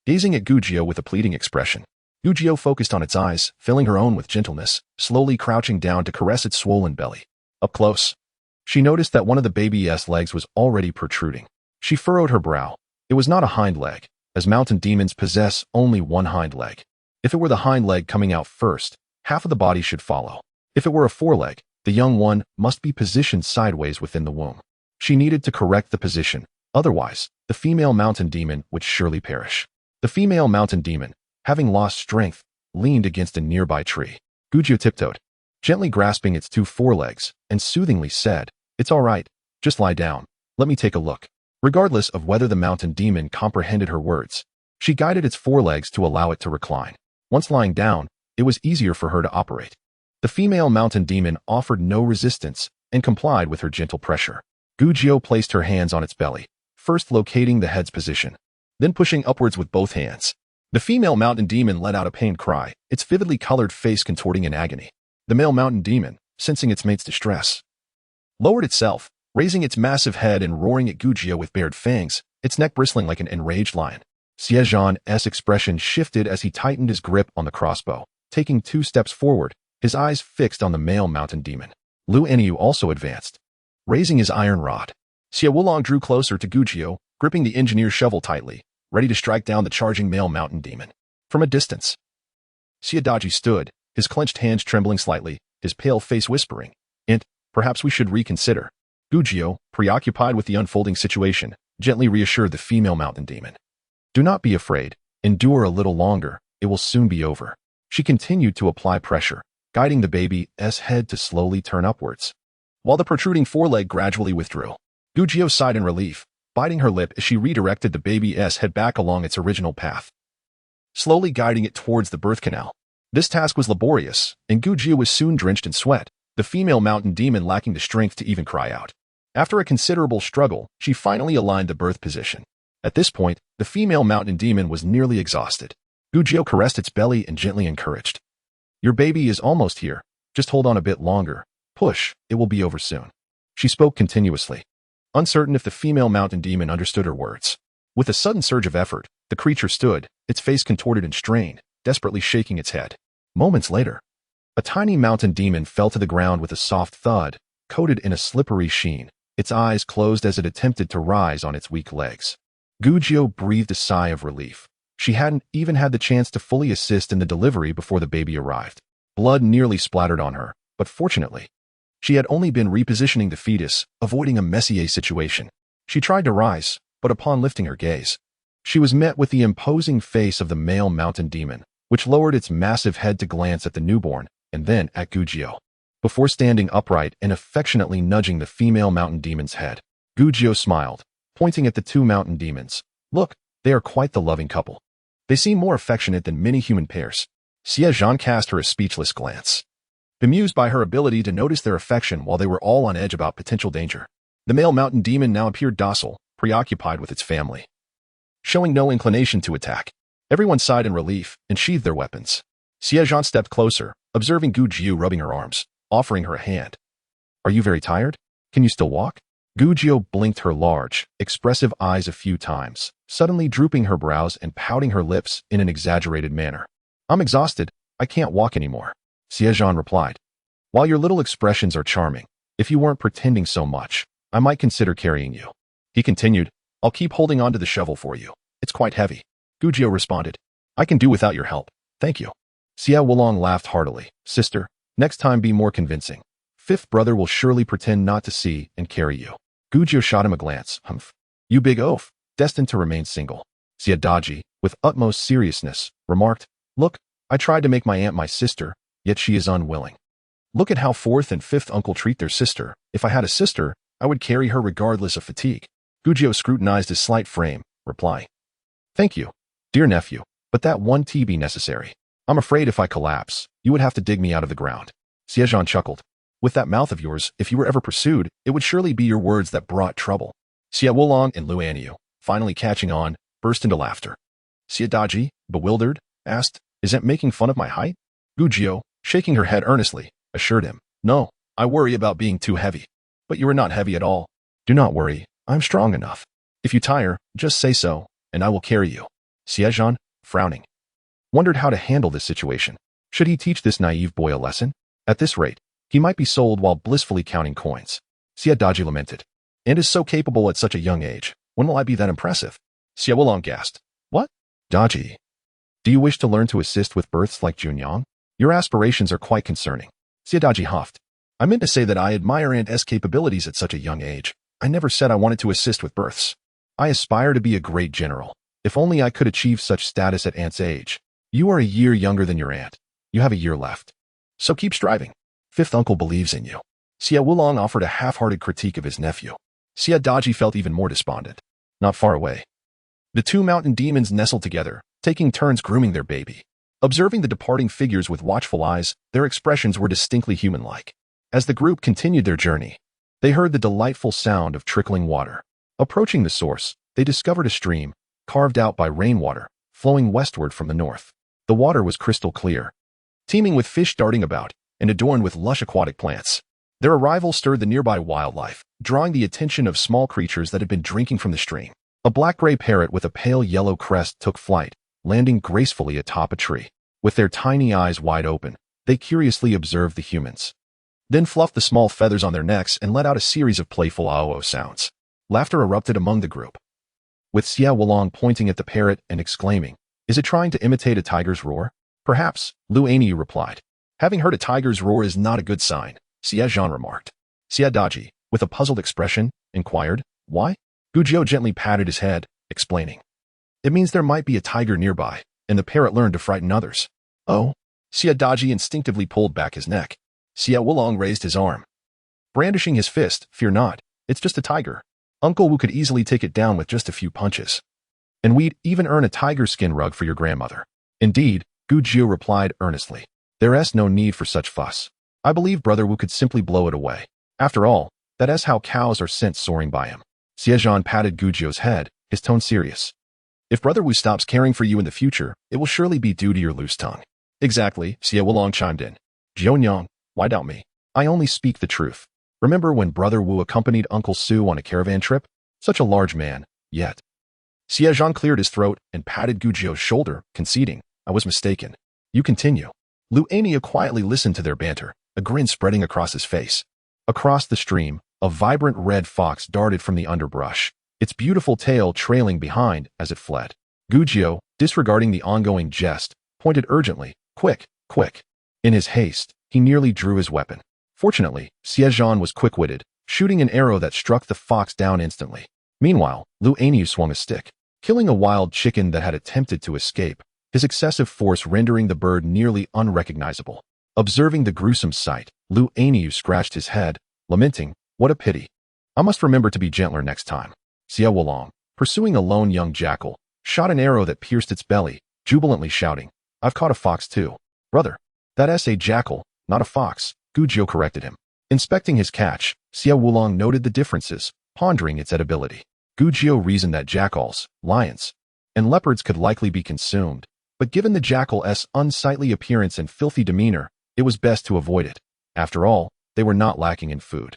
Gazing at Gujiao with a pleading expression, Gujiao focused on its eyes, filling her own with gentleness, slowly crouching down to caress its swollen belly. Up close, she noticed that one of the baby's legs was already protruding. She furrowed her brow. It was not a hind leg, as mountain demons possess only one hind leg. If it were the hind leg coming out first, half of the body should follow. If it were a foreleg, the young one must be positioned sideways within the womb. She needed to correct the position, otherwise, the female mountain demon would surely perish. The female mountain demon, having lost strength, leaned against a nearby tree. Gujiao tiptoed, gently grasping its two forelegs, and soothingly said, "It's all right, just lie down, let me take a look." Regardless of whether the mountain demon comprehended her words, she guided its forelegs to allow it to recline. Once lying down, it was easier for her to operate. The female mountain demon offered no resistance and complied with her gentle pressure. Gujiao placed her hands on its belly, first locating the head's position, then pushing upwards with both hands. The female mountain demon let out a pained cry, its vividly colored face contorting in agony. The male mountain demon, sensing its mate's distress, lowered itself, raising its massive head and roaring at Gujiao with bared fangs, its neck bristling like an enraged lion. Xie Zhan's expression shifted as he tightened his grip on the crossbow, taking 2 steps forward, his eyes fixed on the male mountain demon. Lu Enyu also advanced, raising his iron rod. Xie Wulong drew closer to Gujiao, gripping the engineer's shovel tightly, ready to strike down the charging male mountain demon. From a distance, Xie Zhan stood, his clenched hands trembling slightly, his pale face whispering, "Perhaps we should reconsider." Gujiao, preoccupied with the unfolding situation, gently reassured the female mountain demon. "Do not be afraid. Endure a little longer. It will soon be over." She continued to apply pressure, guiding the baby's head to slowly turn upwards, while the protruding foreleg gradually withdrew. Gujiao sighed in relief, biting her lip as she redirected the baby's head back along its original path, slowly guiding it towards the birth canal. This task was laborious, and Gujiao was soon drenched in sweat, the female mountain demon lacking the strength to even cry out. After a considerable struggle, she finally aligned the birth position. At this point, the female mountain demon was nearly exhausted. Gujiao caressed its belly and gently encouraged, "Your baby is almost here. Just hold on a bit longer. Push, it will be over soon." She spoke continuously, uncertain if the female mountain demon understood her words. With a sudden surge of effort, the creature stood, its face contorted and strained, desperately shaking its head. Moments later, a tiny mountain demon fell to the ground with a soft thud, coated in a slippery sheen, its eyes closed as it attempted to rise on its weak legs. Gujiao breathed a sigh of relief. She hadn't even had the chance to fully assist in the delivery before the baby arrived. Blood nearly splattered on her, but fortunately, she had only been repositioning the fetus, avoiding a messier situation. She tried to rise, but upon lifting her gaze, she was met with the imposing face of the male mountain demon, which lowered its massive head to glance at the newborn and then at Gujiao. Before standing upright and affectionately nudging the female mountain demon's head, Gujiao smiled, pointing at the 2 mountain demons. "Look, they are quite the loving couple. They seem more affectionate than many human pairs." Xie Zhan cast her a speechless glance, bemused by her ability to notice their affection while they were all on edge about potential danger. The male mountain demon now appeared docile, preoccupied with its family, showing no inclination to attack. Everyone sighed in relief and sheathed their weapons. Xie Zhan stepped closer, observing Gujiao rubbing her arms, offering her a hand. "Are you very tired? Can you still walk?" Gujiao blinked her large, expressive eyes a few times, suddenly drooping her brows and pouting her lips in an exaggerated manner. "I'm exhausted. I can't walk anymore," Xie Zhan replied. "While your little expressions are charming, if you weren't pretending so much, I might consider carrying you." He continued, "I'll keep holding on to the shovel for you. It's quite heavy." Gujiao responded, I can do without your help. Thank you. Xie Wulong laughed heartily. Sister, next time be more convincing. Fifth brother will surely pretend not to see and carry you. Gujio shot him a glance. Humph. You big oaf, destined to remain single. Xie Daji, with utmost seriousness, remarked, Look, I tried to make my aunt my sister, yet she is unwilling. Look at how fourth and fifth uncle treat their sister. If I had a sister, I would carry her regardless of fatigue. Gujio scrutinized his slight frame, replying, Thank you, dear nephew, but that won't be necessary. I'm afraid if I collapse, you would have to dig me out of the ground. Xie Zhan chuckled. With that mouth of yours, if you were ever pursued, it would surely be your words that brought trouble. Xie Wulong and Lu Aniu, finally catching on, burst into laughter. Xie Daji, bewildered, asked, Is that making fun of my height? Gujio, shaking her head earnestly, assured him, No, I worry about being too heavy. But you are not heavy at all. Do not worry, I'm strong enough. If you tire, just say so, and I will carry you. Xie Zhan, frowning, wondered how to handle this situation. Should he teach this naive boy a lesson? At this rate, he might be sold while blissfully counting coins. Xie Daji lamented. And is so capable at such a young age. When will I be that impressive? Xie Wulong gasped. What? Daji. Do you wish to learn to assist with births like Junyang? Your aspirations are quite concerning. Xie Daji huffed. I meant to say that I admire Aunt S capabilities at such a young age. I never said I wanted to assist with births. I aspire to be a great general. If only I could achieve such status at Aunt's age. You are a year younger than your aunt. You have a year left. So keep striving. Fifth uncle believes in you. Xie Wulong offered a half-hearted critique of his nephew. Xie Daji felt even more despondent. Not far away, the two mountain demons nestled together, taking turns grooming their baby. Observing the departing figures with watchful eyes, their expressions were distinctly human-like. As the group continued their journey, they heard the delightful sound of trickling water. Approaching the source, they discovered a stream, carved out by rainwater, flowing westward from the north. The water was crystal clear, teeming with fish darting about, and adorned with lush aquatic plants. Their arrival stirred the nearby wildlife, drawing the attention of small creatures that had been drinking from the stream. A black-gray parrot with a pale yellow crest took flight, landing gracefully atop a tree. With their tiny eyes wide open, they curiously observed the humans. Then fluffed the small feathers on their necks and let out a series of playful "ah-oh" sounds. Laughter erupted among the group, with Xie Wulong pointing at the parrot and exclaiming, Is it trying to imitate a tiger's roar? Perhaps, Lu Aniu replied. Having heard a tiger's roar is not a good sign, Xie Zhan remarked. Xie Daji, with a puzzled expression, inquired, Why? Gujio gently patted his head, explaining. It means there might be a tiger nearby, and the parrot learned to frighten others. Oh? Xie Daji instinctively pulled back his neck. Xie Wulong raised his arm, brandishing his fist. Fear not, it's just a tiger. Uncle Wu could easily take it down with just a few punches. And we'd even earn a tiger skin rug for your grandmother. Indeed, Gujio replied earnestly. There's no need for such fuss. I believe Brother Wu could simply blow it away. After all, that is how cows are sent soaring by him. Xie Zhan patted Gujio's head, his tone serious. If Brother Wu stops caring for you in the future, it will surely be due to your loose tongue. Exactly, Xie Wulong chimed in. Jionyang, why doubt me? I only speak the truth. Remember when Brother Wu accompanied Uncle Su on a caravan trip? Such a large man, yet. Xie Zhan cleared his throat and patted Gujio's shoulder, conceding, I was mistaken. You continue. Lu Aniu quietly listened to their banter, a grin spreading across his face. Across the stream, a vibrant red fox darted from the underbrush, its beautiful tail trailing behind as it fled. Gujio, disregarding the ongoing jest, pointed urgently, Quick, quick. In his haste, he nearly drew his weapon. Fortunately, Xie Zhan was quick-witted, shooting an arrow that struck the fox down instantly. Meanwhile, Lu Aniu swung a stick, killing a wild chicken that had attempted to escape, his excessive force rendering the bird nearly unrecognizable. Observing the gruesome sight, Lu Aniu scratched his head, lamenting, What a pity. I must remember to be gentler next time. Xie Wulong, pursuing a lone young jackal, shot an arrow that pierced its belly, jubilantly shouting, I've caught a fox too. Brother, that's a jackal, not a fox, Gujio corrected him. Inspecting his catch, Xie Wulong noted the differences, pondering its edibility. Gujio reasoned that jackals, lions, and leopards could likely be consumed, but given the jackal's unsightly appearance and filthy demeanor, it was best to avoid it. After all, they were not lacking in food.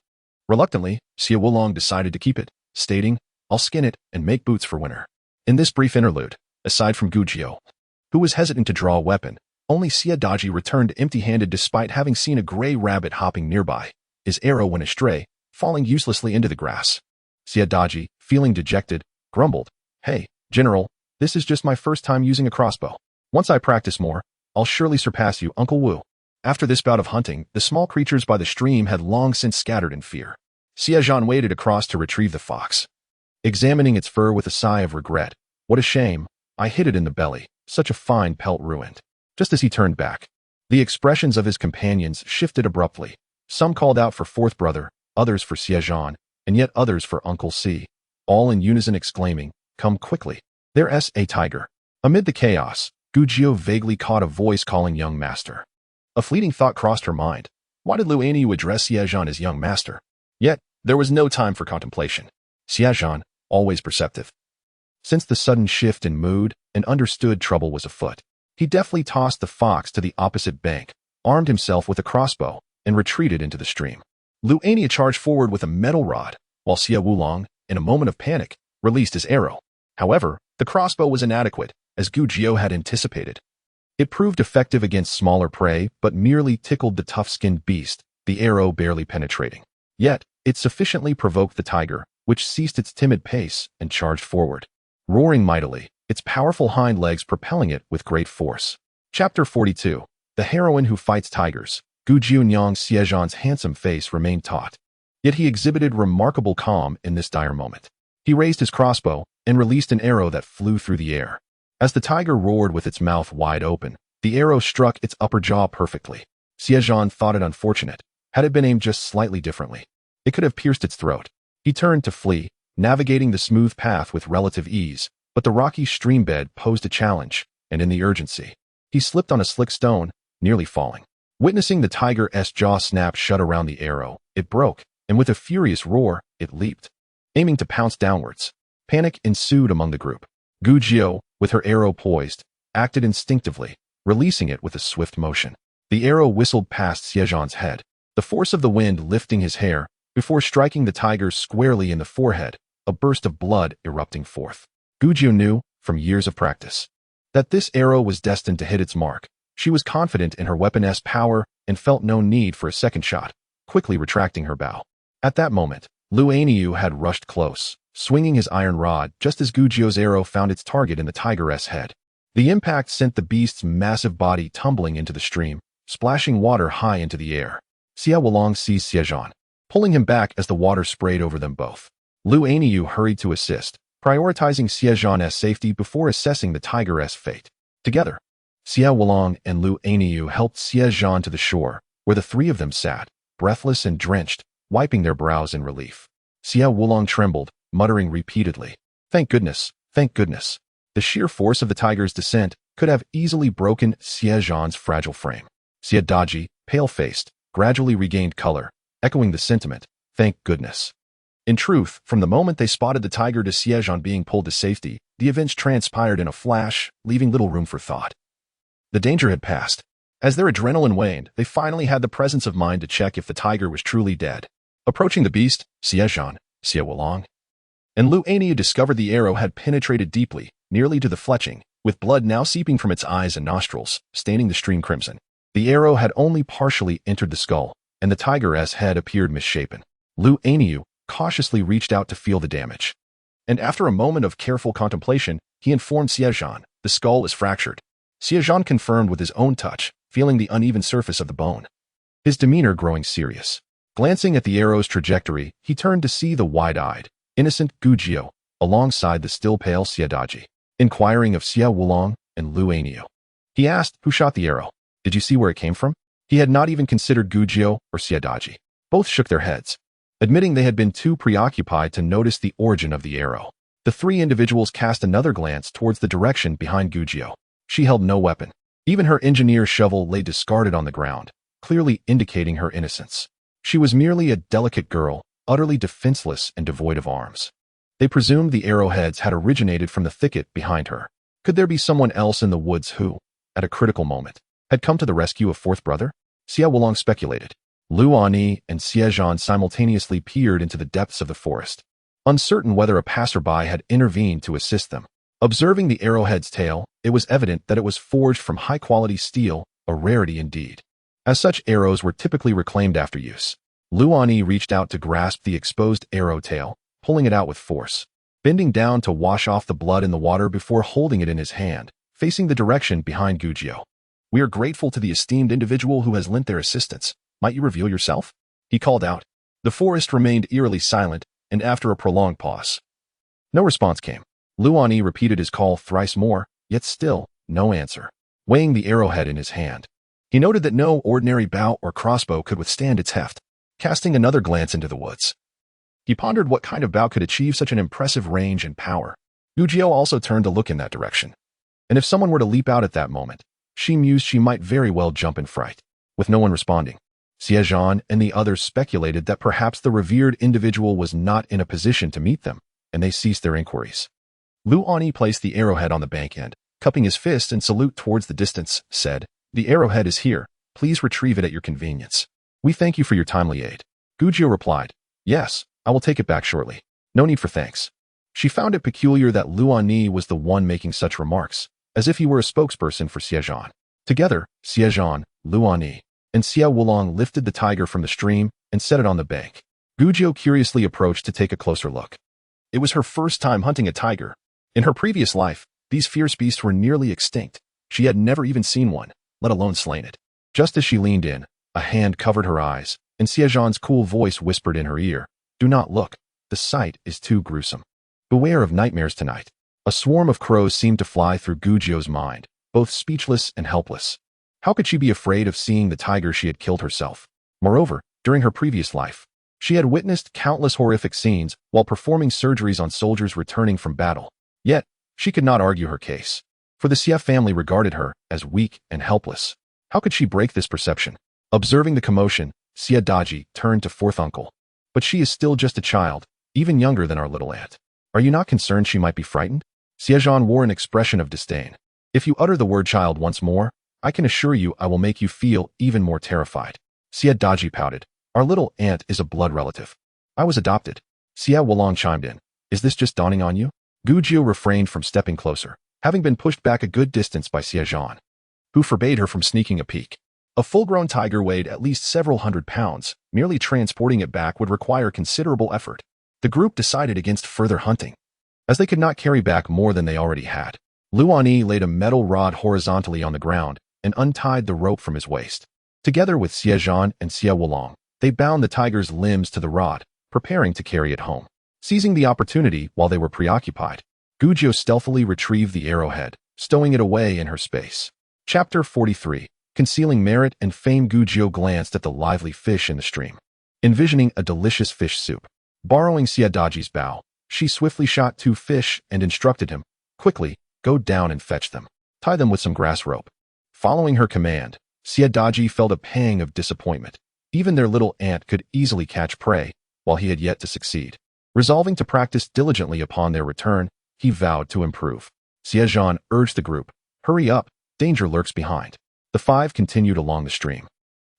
Reluctantly, Xie Wulong decided to keep it, stating, I'll skin it and make boots for winter. In this brief interlude, aside from Gujio, who was hesitant to draw a weapon, only Xie Daji returned empty-handed despite having seen a gray rabbit hopping nearby. His arrow went astray, falling uselessly into the grass. Xie Daji, feeling dejected, grumbled, Hey, General, this is just my first time using a crossbow. Once I practice more, I'll surely surpass you, Uncle Wu. After this bout of hunting, the small creatures by the stream had long since scattered in fear. Xie Zhan waded across to retrieve the fox, examining its fur with a sigh of regret. What a shame, I hit it in the belly, such a fine pelt ruined. Just as he turned back, the expressions of his companions shifted abruptly. Some called out for fourth brother, others for Xie Zhan, and yet others for Uncle C, all in unison exclaiming, "Come quickly. There's a tiger." Amid the chaos, Gujiu vaguely caught a voice calling young master. A fleeting thought crossed her mind. Why did Lu Aniu address Xie Zhan as young master? Yet, there was no time for contemplation. Xie Zhan, always perceptive, sensed the sudden shift in mood and understood trouble was afoot. He deftly tossed the fox to the opposite bank, armed himself with a crossbow, and retreated into the stream. Lu Ania charged forward with a metal rod, while Xie Wulong, in a moment of panic, released his arrow. However, the crossbow was inadequate, as Gu Jiu had anticipated. It proved effective against smaller prey, but merely tickled the tough-skinned beast, the arrow barely penetrating. Yet, it sufficiently provoked the tiger, which ceased its timid pace and charged forward, roaring mightily, its powerful hind legs propelling it with great force. Chapter 42. The Heroine Who Fights Tigers. Gu Jiunyang's Xie Zhan's handsome face remained taut. Yet he exhibited remarkable calm in this dire moment. He raised his crossbow and released an arrow that flew through the air. As the tiger roared with its mouth wide open, the arrow struck its upper jaw perfectly. Xie Zhan thought it unfortunate. Had it been aimed just slightly differently, it could have pierced its throat. He turned to flee, navigating the smooth path with relative ease, but the rocky stream bed posed a challenge, and in the urgency, he slipped on a slick stone, nearly falling. Witnessing the tiger's jaw snap shut around the arrow, it broke, and with a furious roar, it leaped, aiming to pounce downwards. Panic ensued among the group. Gu Jiu, with her arrow poised, acted instinctively, releasing it with a swift motion. The arrow whistled past Xie Zhan's head, the force of the wind lifting his hair, before striking the tiger squarely in the forehead, a burst of blood erupting forth. Gu Jiu knew, from years of practice, that this arrow was destined to hit its mark. She was confident in her weapon's power and felt no need for a second shot, quickly retracting her bow. At that moment, Lu Aniu had rushed close, swinging his iron rod just as Gu Jiu's arrow found its target in the tiger's head. The impact sent the beast's massive body tumbling into the stream, splashing water high into the air. Xie Wulong seized Xie Zhan, pulling him back as the water sprayed over them both. Lu Aniu hurried to assist, prioritizing Xie Zhan's safety before assessing the tiger's fate. Together, Xie Wulong and Lu Aniu helped Xie Zhan to the shore, where the three of them sat, breathless and drenched, wiping their brows in relief. Xie Wulong trembled, muttering repeatedly, "Thank goodness, thank goodness." The sheer force of the tiger's descent could have easily broken Xie Zhan's fragile frame. Xie Daji, pale-faced, gradually regained color, echoing the sentiment, "Thank goodness." In truth, from the moment they spotted the tiger to Xie Zhan being pulled to safety, the events transpired in a flash, leaving little room for thought. The danger had passed. As their adrenaline waned, they finally had the presence of mind to check if the tiger was truly dead. Approaching the beast, Xie Zhan, Xie Wulong, and Lu Aniu discovered the arrow had penetrated deeply, nearly to the fletching, with blood now seeping from its eyes and nostrils, staining the stream crimson. The arrow had only partially entered the skull, and the tiger's head appeared misshapen. Lu Aniu cautiously reached out to feel the damage. And after a moment of careful contemplation, he informed Xie Zhan, the skull is fractured. Xie Zhan confirmed with his own touch, feeling the uneven surface of the bone. His demeanor growing serious. Glancing at the arrow's trajectory, he turned to see the wide-eyed, innocent Gu Jiu, alongside the still pale Xie Daji, inquiring of Xie Wulong and Lu Aniu. He asked, "Who shot the arrow? Did you see where it came from?" He had not even considered Gu Jiu or Xie Daji. Both shook their heads, admitting they had been too preoccupied to notice the origin of the arrow. The three individuals cast another glance towards the direction behind Gu Jiu. She held no weapon. Even her engineer's shovel lay discarded on the ground, clearly indicating her innocence. She was merely a delicate girl, utterly defenseless and devoid of arms. They presumed the arrowheads had originated from the thicket behind her. Could there be someone else in the woods who, at a critical moment, had come to the rescue of fourth brother? Xie Wulong speculated. Lu Ani and Xie Zhan simultaneously peered into the depths of the forest, uncertain whether a passerby had intervened to assist them. Observing the arrowhead's tail, it was evident that it was forged from high-quality steel, a rarity indeed. As such arrows were typically reclaimed after use. Lu Ani reached out to grasp the exposed arrow tail, pulling it out with force, bending down to wash off the blood in the water before holding it in his hand, facing the direction behind Gujio. "We are grateful to the esteemed individual who has lent their assistance. Might you reveal yourself?" he called out. The forest remained eerily silent, and after a prolonged pause, no response came. Luani repeated his call thrice more, yet still no answer. Weighing the arrowhead in his hand, he noted that no ordinary bow or crossbow could withstand its heft. Casting another glance into the woods, he pondered what kind of bow could achieve such an impressive range and power. Gujio also turned to look in that direction. And if someone were to leap out at that moment, she mused she might very well jump in fright. With no one responding, Xie Zhan and the others speculated that perhaps the revered individual was not in a position to meet them, and they ceased their inquiries. Luani placed the arrowhead on the bank end, cupping his fist in salute towards the distance, said, "The arrowhead is here. Please retrieve it at your convenience. We thank you for your timely aid." Gujio replied, "Yes, I will take it back shortly. No need for thanks." She found it peculiar that Luani was the one making such remarks, as if he were a spokesperson for Xie Zhan. Together, Xie Zhan, Luani, and Xie Wulong lifted the tiger from the stream and set it on the bank. Gujio curiously approached to take a closer look. It was her first time hunting a tiger. In her previous life, these fierce beasts were nearly extinct. She had never even seen one, let alone slain it. Just as she leaned in, a hand covered her eyes, and Xie Zhan's cool voice whispered in her ear, "Do not look. The sight is too gruesome. Beware of nightmares tonight." A swarm of crows seemed to fly through Gujio's mind, both speechless and helpless. How could she be afraid of seeing the tiger she had killed herself? Moreover, during her previous life, she had witnessed countless horrific scenes while performing surgeries on soldiers returning from battle. Yet, she could not argue her case, for the Xie family regarded her as weak and helpless. How could she break this perception? Observing the commotion, Xie Daji turned to fourth uncle. "But she is still just a child, even younger than our little aunt. Are you not concerned she might be frightened?" Xie Zhan wore an expression of disdain. "If you utter the word child once more, I can assure you I will make you feel even more terrified." Xie Daji pouted. "Our little aunt is a blood relative. I was adopted." Xie Wulong chimed in. "Is this just dawning on you?" Gujio refrained from stepping closer, having been pushed back a good distance by Xie Zhan, who forbade her from sneaking a peek. A full-grown tiger weighed at least several hundred pounds. Merely transporting it back would require considerable effort. The group decided against further hunting, as they could not carry back more than they already had. Luani laid a metal rod horizontally on the ground and untied the rope from his waist. Together with Xie Zhan and Xie Wulong, they bound the tiger's limbs to the rod, preparing to carry it home. Seizing the opportunity while they were preoccupied, Gujio stealthily retrieved the arrowhead, stowing it away in her space. Chapter 43. Concealing merit and fame. Gujio glanced at the lively fish in the stream, envisioning a delicious fish soup. Borrowing Xie Daji's bow, she swiftly shot 2 fish and instructed him, "Quickly, go down and fetch them. Tie them with some grass rope." Following her command, Xie Daji felt a pang of disappointment. Even their little aunt could easily catch prey, while he had yet to succeed. Resolving to practice diligently upon their return, he vowed to improve. Xie Zhan urged the group, "Hurry up, danger lurks behind." The 5 continued along the stream,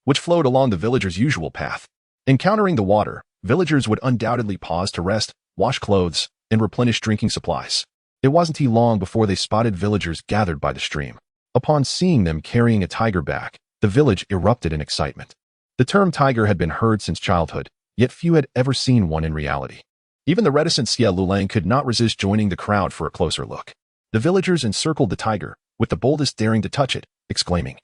which flowed along the villagers' usual path. Encountering the water, villagers would undoubtedly pause to rest, wash clothes, and replenish drinking supplies. It wasn't long before they spotted villagers gathered by the stream. Upon seeing them carrying a tiger back, the village erupted in excitement. The term tiger had been heard since childhood, yet few had ever seen one in reality. Even the reticent Xie Lulang could not resist joining the crowd for a closer look. The villagers encircled the tiger, with the boldest daring to touch it, exclaiming,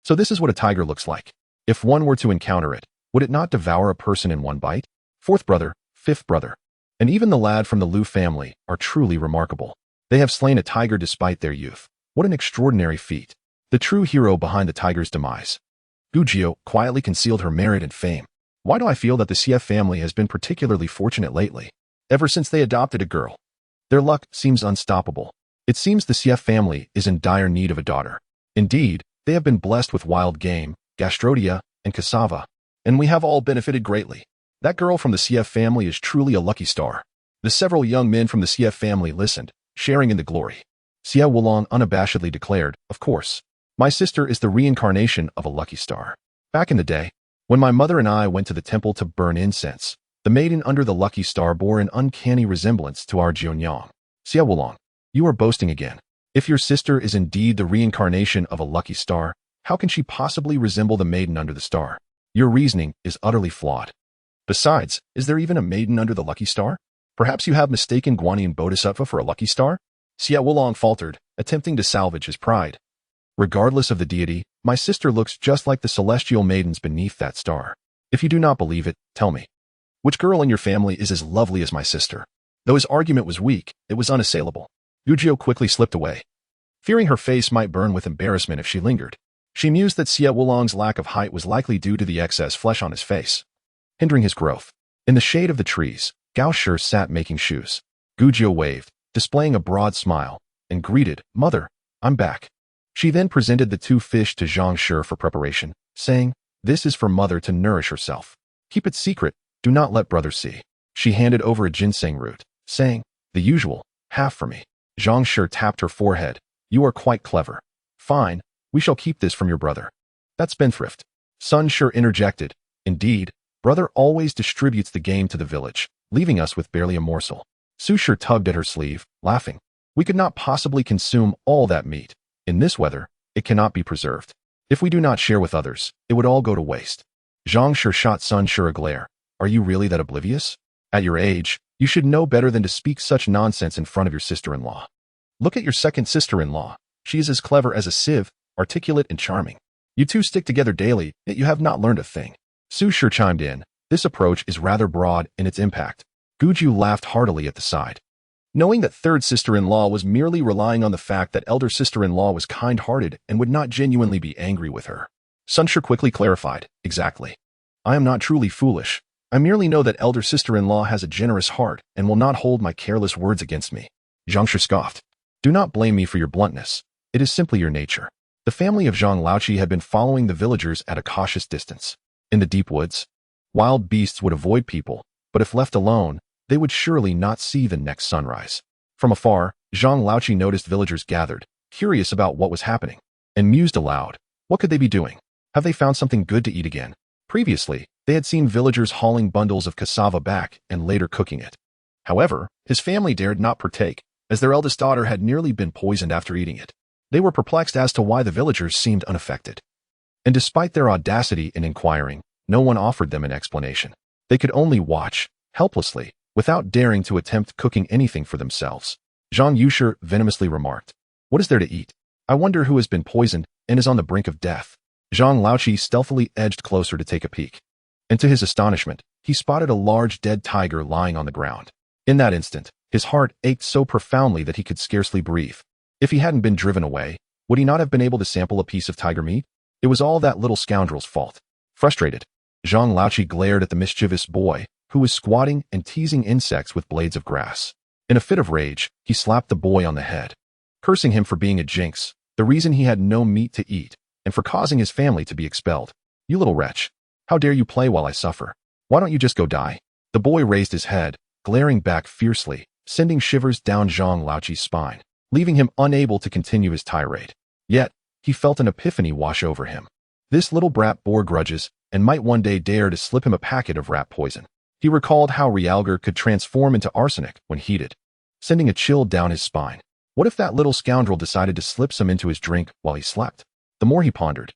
"So this is what a tiger looks like. If one were to encounter it, would it not devour a person in one bite?" Fourth brother, fifth brother, and even the lad from the Lu family are truly remarkable. They have slain a tiger despite their youth. What an extraordinary feat. The true hero behind the tiger's demise. Gujio quietly concealed her merit and fame. Why do I feel that the Xie family has been particularly fortunate lately? Ever since they adopted a girl, their luck seems unstoppable. It seems the Xie family is in dire need of a daughter. Indeed, they have been blessed with wild game, gastrodia, and cassava, and we have all benefited greatly. That girl from the Xie family is truly a lucky star. The several young men from the Xie family listened, sharing in the glory. Xie Wulong unabashedly declared, "Of course, my sister is the reincarnation of a lucky star. Back in the day, when my mother and I went to the temple to burn incense, the maiden under the lucky star bore an uncanny resemblance to our Jionyang." Xie Wulong, you are boasting again. If your sister is indeed the reincarnation of a lucky star, how can she possibly resemble the maiden under the star? Your reasoning is utterly flawed. Besides, is there even a maiden under the lucky star? Perhaps you have mistaken Guanyin Bodhisattva for a lucky star? Xie Wulong faltered, attempting to salvage his pride. Regardless of the deity, my sister looks just like the celestial maidens beneath that star. If you do not believe it, tell me. Which girl in your family is as lovely as my sister? Though his argument was weak, it was unassailable. Gujio quickly slipped away. Fearing her face might burn with embarrassment if she lingered, she mused that Xie Wulong's lack of height was likely due to the excess flesh on his face, hindering his growth. In the shade of the trees, Gao Shi sat making shoes. Gujio waved, displaying a broad smile, and greeted, "Mother, I'm back." She then presented the 2 fish to Zhang Shi for preparation, saying, "This is for mother to nourish herself. Keep it secret, do not let brother see." She handed over a ginseng root, saying, "The usual, half for me." Zhang Shi tapped her forehead. "You are quite clever. Fine, we shall keep this from your brother." "That spendthrift." Sun Shi interjected, "Indeed, brother always distributes the game to the village, leaving us with barely a morsel." Su Shi tugged at her sleeve, laughing. "We could not possibly consume all that meat. In this weather, it cannot be preserved. If we do not share with others, it would all go to waste." Zhang Shi shot Sun Shi a glare. "Are you really that oblivious? At your age, you should know better than to speak such nonsense in front of your sister-in-law. Look at your second sister-in-law. She is as clever as a sieve, articulate and charming. You two stick together daily, yet you have not learned a thing." Su Shi chimed in. "This approach is rather broad in its impact." Guju laughed heartily at the side. Knowing that third sister-in-law was merely relying on the fact that elder sister-in-law was kind-hearted and would not genuinely be angry with her, Sun Shi quickly clarified, "Exactly. I am not truly foolish. I merely know that elder sister-in-law has a generous heart and will not hold my careless words against me." Zhang Shi scoffed. "Do not blame me for your bluntness. It is simply your nature." The family of Zhang Laoqi had been following the villagers at a cautious distance. In the deep woods, wild beasts would avoid people, but if left alone, they would surely not see the next sunrise. From afar, Zhang Laoqi noticed villagers gathered, curious about what was happening, and mused aloud. What could they be doing? Have they found something good to eat again? Previously, they had seen villagers hauling bundles of cassava back and later cooking it. However, his family dared not partake, as their eldest daughter had nearly been poisoned after eating it. They were perplexed as to why the villagers seemed unaffected. And despite their audacity in inquiring, no one offered them an explanation. They could only watch, helplessly, without daring to attempt cooking anything for themselves. Zhang Yushi venomously remarked, "What is there to eat? I wonder who has been poisoned and is on the brink of death." Zhang Laoqi stealthily edged closer to take a peek. And to his astonishment, he spotted a large dead tiger lying on the ground. In that instant, his heart ached so profoundly that he could scarcely breathe. If he hadn't been driven away, would he not have been able to sample a piece of tiger meat? It was all that little scoundrel's fault. Frustrated, Zhang Laoqi glared at the mischievous boy, who was squatting and teasing insects with blades of grass. In a fit of rage, he slapped the boy on the head, cursing him for being a jinx, the reason he had no meat to eat, and for causing his family to be expelled. "You little wretch. How dare you play while I suffer? Why don't you just go die?" The boy raised his head, glaring back fiercely, sending shivers down Zhang Laoqi's spine, leaving him unable to continue his tirade. Yet, he felt an epiphany wash over him. This little brat bore grudges and might one day dare to slip him a packet of rat poison. He recalled how realgar could transform into arsenic when heated, sending a chill down his spine. What if that little scoundrel decided to slip some into his drink while he slept? The more he pondered,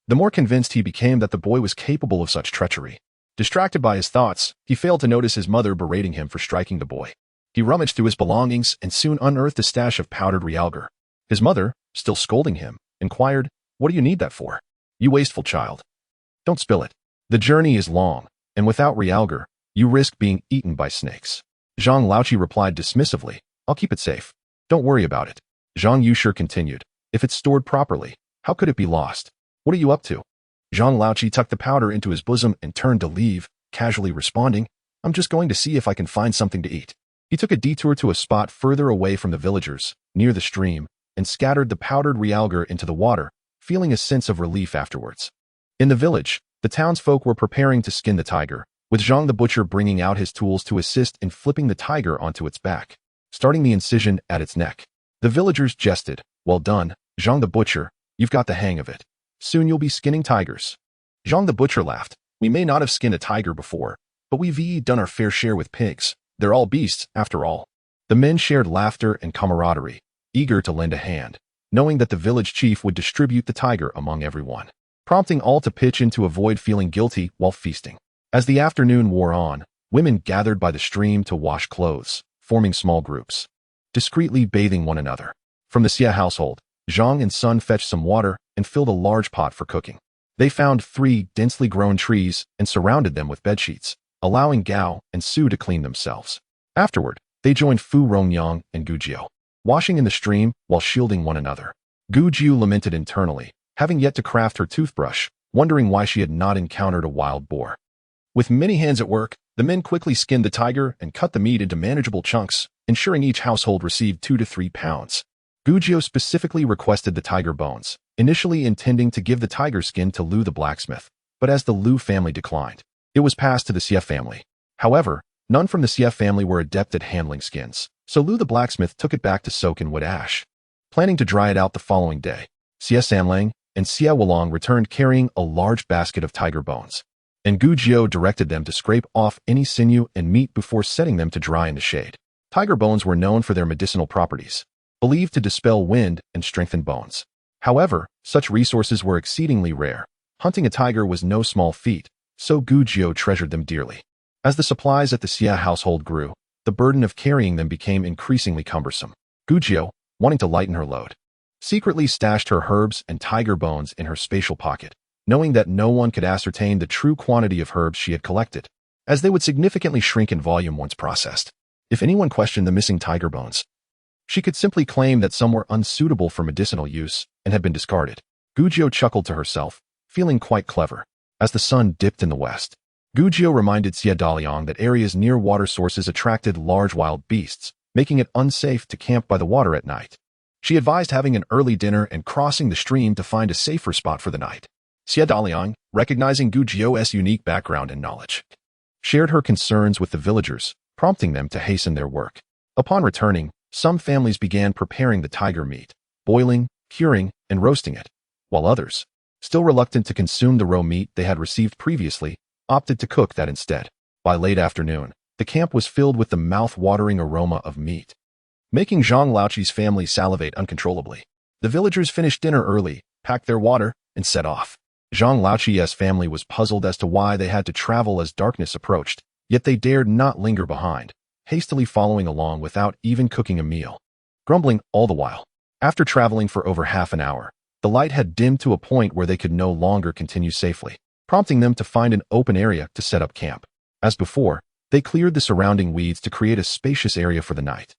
the more convinced he became that the boy was capable of such treachery. Distracted by his thoughts, he failed to notice his mother berating him for striking the boy. He rummaged through his belongings and soon unearthed a stash of powdered realgar. His mother, still scolding him, inquired, "What do you need that for? You wasteful child. Don't spill it. The journey is long, and without realgar, you risk being eaten by snakes." Zhang Laoqi replied dismissively, "I'll keep it safe. Don't worry about it." Zhang Yushi continued, "If it's stored properly, how could it be lost? What are you up to?" Zhang Laoqi tucked the powder into his bosom and turned to leave, casually responding, "I'm just going to see if I can find something to eat." He took a detour to a spot further away from the villagers, near the stream, and scattered the powdered realgar into the water, feeling a sense of relief afterwards. In the village, the townsfolk were preparing to skin the tiger, with Zhang the butcher bringing out his tools to assist in flipping the tiger onto its back, starting the incision at its neck. The villagers jested, "Well done, Zhang the butcher, you've got the hang of it. Soon you'll be skinning tigers." Zhang the butcher laughed. "We may not have skinned a tiger before, but we've done our fair share with pigs. They're all beasts, after all." The men shared laughter and camaraderie, eager to lend a hand, knowing that the village chief would distribute the tiger among everyone, prompting all to pitch in to avoid feeling guilty while feasting. As the afternoon wore on, women gathered by the stream to wash clothes, forming small groups. discreetly bathing one another. From the Xie household, Zhang and Sun fetched some water and filled a large pot for cooking. They found 3 densely grown trees and surrounded them with bedsheets, allowing Gao and Su to clean themselves. Afterward, they joined Fu Rongyang and Gu Jiu, washing in the stream while shielding one another. Gu Jiu lamented internally, having yet to craft her toothbrush, wondering why she had not encountered a wild boar. With many hands at work, the men quickly skinned the tiger and cut the meat into manageable chunks, ensuring each household received 2 to 3 pounds. Gu Jiu specifically requested the tiger bones, initially intending to give the tiger skin to Lu the blacksmith, but as the Lu family declined, it was passed to the Xie family. However, none from the Xie family were adept at handling skins, so Lu the blacksmith took it back to soak in wood ash. Planning to dry it out the following day, Xie Sanlang and Xie Wolong returned carrying a large basket of tiger bones, and Gu Jiu directed them to scrape off any sinew and meat before setting them to dry in the shade. Tiger bones were known for their medicinal properties, believed to dispel wind and strengthen bones. However, such resources were exceedingly rare. Hunting a tiger was no small feat, so Gu Jiu treasured them dearly. As the supplies at the Xie household grew, the burden of carrying them became increasingly cumbersome. Gu Jiu, wanting to lighten her load, secretly stashed her herbs and tiger bones in her spatial pocket, knowing that no one could ascertain the true quantity of herbs she had collected, as they would significantly shrink in volume once processed. If anyone questioned the missing tiger bones, she could simply claim that some were unsuitable for medicinal use and had been discarded. Gu Jiu chuckled to herself, feeling quite clever. As the sun dipped in the west, Gu Jiu reminded Xie Daliang that areas near water sources attracted large wild beasts, making it unsafe to camp by the water at night. She advised having an early dinner and crossing the stream to find a safer spot for the night. Xie Daliang, recognizing Gu Jiu's unique background and knowledge, shared her concerns with the villagers, prompting them to hasten their work. Upon returning, some families began preparing the tiger meat, boiling, curing, and roasting it, while others, still reluctant to consume the raw meat they had received previously, opted to cook that instead. By late afternoon, the camp was filled with the mouth-watering aroma of meat, making Zhang Laoqi's family salivate uncontrollably. The villagers finished dinner early, packed their water, and set off. Zhang Laoqi's family was puzzled as to why they had to travel as darkness approached, yet they dared not linger behind, hastily following along without even cooking a meal, grumbling all the while. After traveling for over half an hour, the light had dimmed to a point where they could no longer continue safely, prompting them to find an open area to set up camp. As before, they cleared the surrounding weeds to create a spacious area for the night.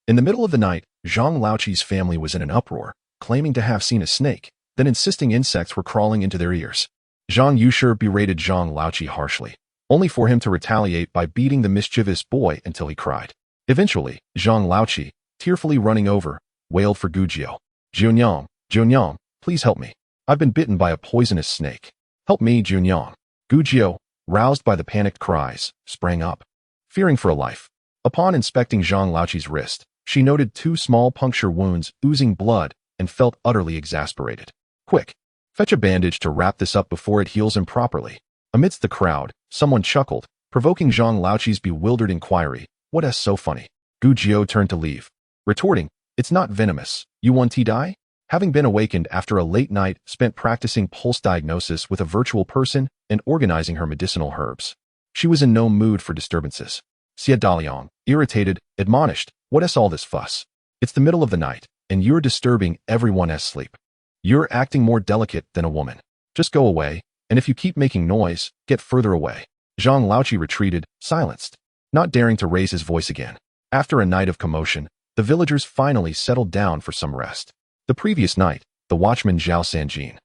In the middle of the night, Zhang Laoqi's family was in an uproar, claiming to have seen a snake, then insisting insects were crawling into their ears. Zhang Yushi berated Zhang Laoqi harshly, only for him to retaliate by beating the mischievous boy until he cried. Eventually, Zhang Laoqi, tearfully running over, wailed for Gu Jiu. Junyang, please help me. I've been bitten by a poisonous snake. Help me, Junyang. Gu Jiu, roused by the panicked cries, sprang up, fearing for a life. Upon inspecting Zhang Laoqi's wrist, she noted 2 small puncture wounds oozing blood and felt utterly exasperated. Quick, fetch a bandage to wrap this up before it heals improperly. Amidst the crowd, someone chuckled, provoking Zhang Laoqi's bewildered inquiry, "What's so funny?" Gu Jiu turned to leave, retorting, "It's not venomous. You want to die?" Having been awakened after a late night spent practicing pulse diagnosis with a virtual person and organizing her medicinal herbs, she was in no mood for disturbances. Xie Daliang, irritated, admonished, "What's all this fuss? It's the middle of the night, and you're disturbing everyone's sleep. You're acting more delicate than a woman. Just go away, and if you keep making noise, get further away." Zhang Laoqi retreated, silenced, not daring to raise his voice again. After a night of commotion, the villagers finally settled down for some rest. The previous night, the watchman Zhao Sanjin,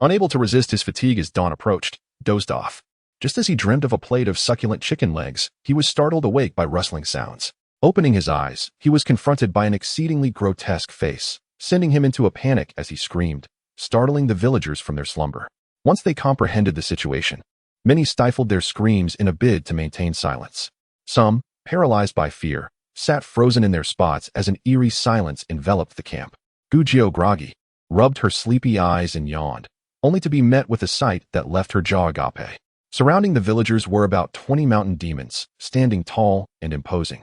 unable to resist his fatigue as dawn approached, dozed off. Just as he dreamt of a plate of succulent chicken legs, he was startled awake by rustling sounds. Opening his eyes, he was confronted by an exceedingly grotesque face, sending him into a panic as he screamed, startling the villagers from their slumber. Once they comprehended the situation, many stifled their screams in a bid to maintain silence. Some, paralyzed by fear, sat frozen in their spots as an eerie silence enveloped the camp. Gu Jiu, groggy, rubbed her sleepy eyes and yawned, only to be met with a sight that left her jaw agape. Surrounding the villagers were about 20 mountain demons, standing tall and imposing,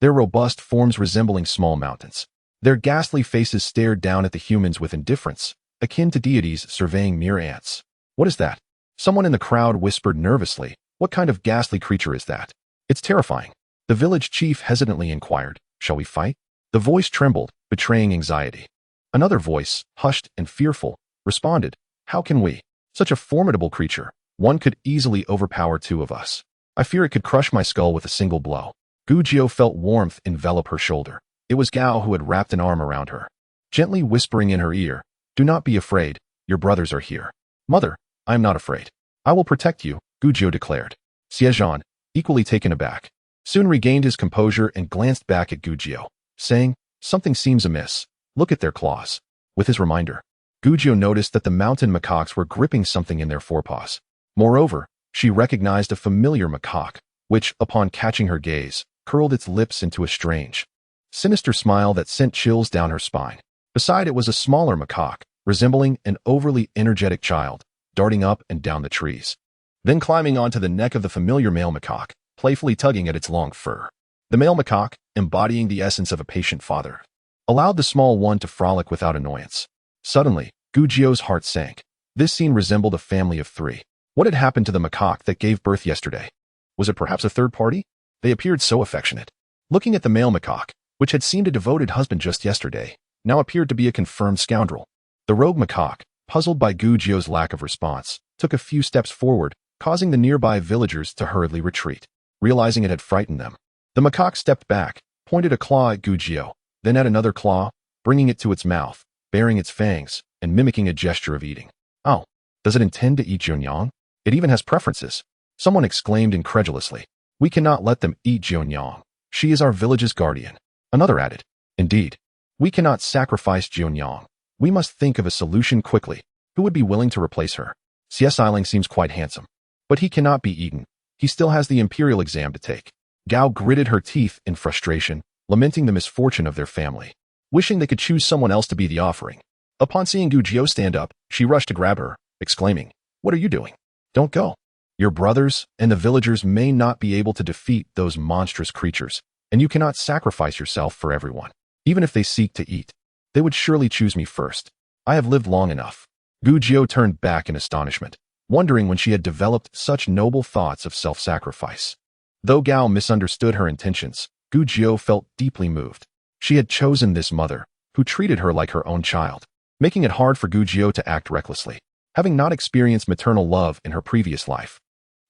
their robust forms resembling small mountains. Their ghastly faces stared down at the humans with indifference, akin to deities surveying mere ants. "What is that?" Someone in the crowd whispered nervously. "What kind of ghastly creature is that? It's terrifying." The village chief hesitantly inquired, "Shall we fight?" The voice trembled, betraying anxiety. Another voice, hushed and fearful, responded, "How can we? Such a formidable creature. One could easily overpower two of us. I fear it could crush my skull with a single blow." Gujio felt warmth envelop her shoulder. It was Gao who had wrapped an arm around her, gently whispering in her ear, "Do not be afraid, your brothers are here." "Mother, I am not afraid. I will protect you," Gujio declared. Xie Zhan, equally taken aback, soon regained his composure and glanced back at Gujio, saying, "Something seems amiss. Look at their claws." With his reminder, Gujio noticed that the mountain macaques were gripping something in their forepaws. Moreover, she recognized a familiar macaque, which, upon catching her gaze, curled its lips into a strange, sinister smile that sent chills down her spine. Beside it was a smaller macaque, resembling an overly energetic child, darting up and down the trees, then climbing onto the neck of the familiar male macaque, playfully tugging at its long fur. The male macaque, embodying the essence of a patient father, allowed the small one to frolic without annoyance. Suddenly, Gujio's heart sank. This scene resembled a family of three. What had happened to the macaque that gave birth yesterday? Was it perhaps a third party? They appeared so affectionate. Looking at the male macaque, which had seemed a devoted husband just yesterday, now appeared to be a confirmed scoundrel. The rogue macaque, puzzled by Gujio's lack of response, took a few steps forward, causing the nearby villagers to hurriedly retreat. Realizing it had frightened them, the macaque stepped back, pointed a claw at Gujio, then at another claw, bringing it to its mouth, baring its fangs, and mimicking a gesture of eating. "Oh, does it intend to eat Jianyang? It even has preferences," someone exclaimed incredulously. "We cannot let them eat Jianyang. She is our village's guardian." Another added, "Indeed, we cannot sacrifice Jianyang. We must think of a solution quickly. Who would be willing to replace her? Xie Zhan seems quite handsome, but he cannot be eaten. He still has the imperial exam to take." Gao gritted her teeth in frustration, lamenting the misfortune of their family, wishing they could choose someone else to be the offering. Upon seeing Gujio stand up, she rushed to grab her, exclaiming, "What are you doing? Don't go. Your brothers and the villagers may not be able to defeat those monstrous creatures, and you cannot sacrifice yourself for everyone. Even if they seek to eat, they would surely choose me first. I have lived long enough." Gujio turned back in astonishment, wondering when she had developed such noble thoughts of self-sacrifice. Though Gao misunderstood her intentions, Gujio felt deeply moved. She had chosen this mother, who treated her like her own child, making it hard for Gujio to act recklessly, having not experienced maternal love in her previous life.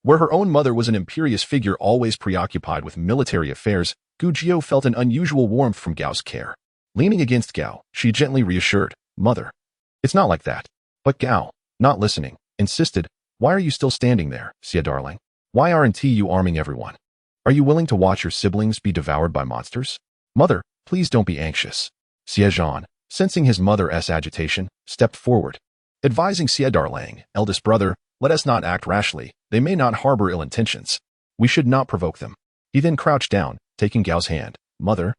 Where her own mother was an imperious figure always preoccupied with military affairs, Gujio felt an unusual warmth from Gao's care. Leaning against Gao, she gently reassured, "Mother, it's not like that." But Gao, not listening, insisted, "Why are you still standing there, Xie darling? Why aren't you arming everyone? Are you willing to watch your siblings be devoured by monsters? Mother, please don't be anxious." Xie Zhan, sensing his mother's agitation, stepped forward, advising Xie darling, "Eldest brother, let us not act rashly. They may not harbor ill intentions. We should not provoke them." He then crouched down, taking Gao's hand. "Mother,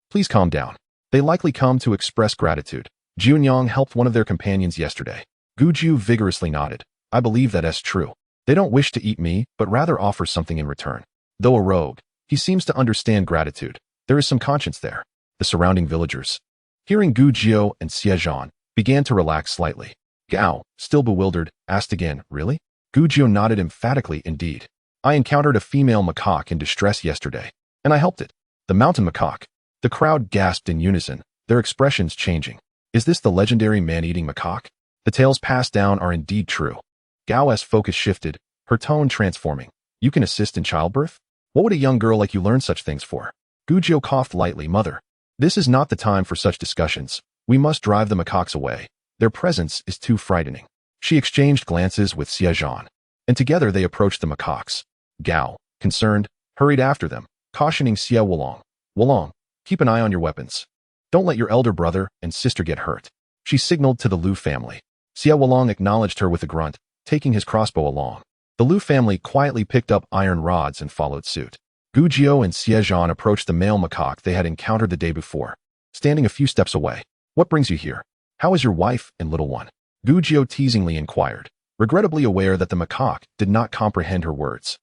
please calm down. They likely come to express gratitude. Jianyang helped one of their companions yesterday." Gujio vigorously nodded. "I believe that is true. They don't wish to eat me, but rather offer something in return. Though a rogue, he seems to understand gratitude. There is some conscience there." The surrounding villagers, hearing Gujio and Xie Zhan, began to relax slightly. Gao, still bewildered, asked again, "Really?" Gujio nodded emphatically, "Indeed. I encountered a female macaque in distress yesterday, and I helped it." The mountain macaque. The crowd gasped in unison, their expressions changing. Is this the legendary man-eating macaque? The tales passed down are indeed true. Gao's focus shifted, her tone transforming. "You can assist in childbirth? What would a young girl like you learn such things for?" Gujio coughed lightly. "Mother, this is not the time for such discussions. We must drive the macaques away. Their presence is too frightening." She exchanged glances with Xie Zhan, and together they approached the macaques. Gao, concerned, hurried after them, cautioning Xie Wulong, "Wulong, keep an eye on your weapons. Don't let your elder brother and sister get hurt." She signaled to the Liu family. Xie Wulong acknowledged her with a grunt, taking his crossbow along. The Liu family quietly picked up iron rods and followed suit. Gujio and Xie Zhan approached the male macaque they had encountered the day before, standing a few steps away. "What brings you here? How is your wife and little one?" Gujio teasingly inquired, regrettably aware that the macaque did not comprehend her words.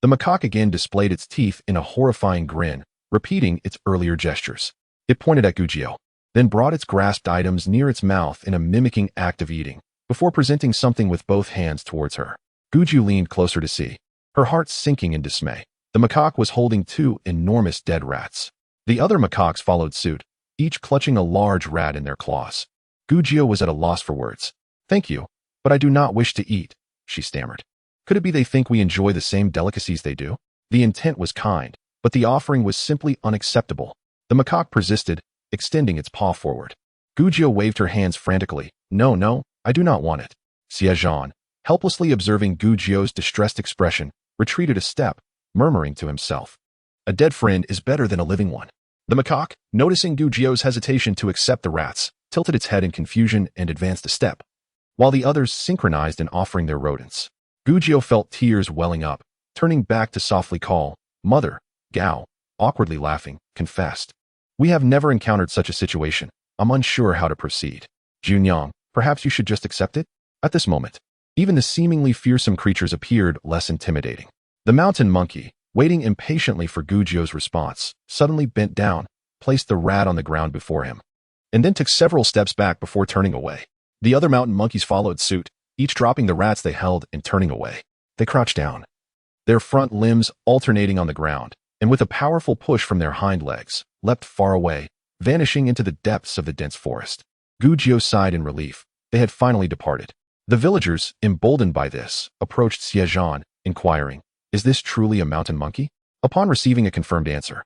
The macaque again displayed its teeth in a horrifying grin, repeating its earlier gestures. It pointed at Gujio, then brought its grasped items near its mouth in a mimicking act of eating, before presenting something with both hands towards her. Gujio leaned closer to see, her heart sinking in dismay. The macaque was holding two enormous dead rats. The other macaques followed suit, each clutching a large rat in their claws. Gujiao was at a loss for words. "Thank you, but I do not wish to eat," she stammered. Could it be they think we enjoy the same delicacies they do? The intent was kind, but the offering was simply unacceptable. The macaque persisted, extending its paw forward. Gujiao waved her hands frantically. "No, no, I do not want it." Xie Zhan, helplessly observing Gujiao's distressed expression, retreated a step, murmuring to himself, "A dead friend is better than a living one." The macaque, noticing Gujiao's hesitation to accept the rats, tilted its head in confusion and advanced a step, while the others synchronized in offering their rodents. Gujiao felt tears welling up, turning back to softly call, "Mother." Gao, awkwardly laughing, confessed, "We have never encountered such a situation. I'm unsure how to proceed." Junyang, perhaps you should just accept it? At this moment, even the seemingly fearsome creatures appeared less intimidating. The mountain monkey, waiting impatiently for Gujiao's response, suddenly bent down, placed the rat on the ground before him, and then took several steps back before turning away. The other mountain monkeys followed suit, each dropping the rats they held and turning away. They crouched down, their front limbs alternating on the ground, and with a powerful push from their hind legs, leapt far away, vanishing into the depths of the dense forest. Gujiao sighed in relief. They had finally departed. The villagers, emboldened by this, approached Xie Zhan, inquiring, "Is this truly a mountain monkey?" Upon receiving a confirmed answer,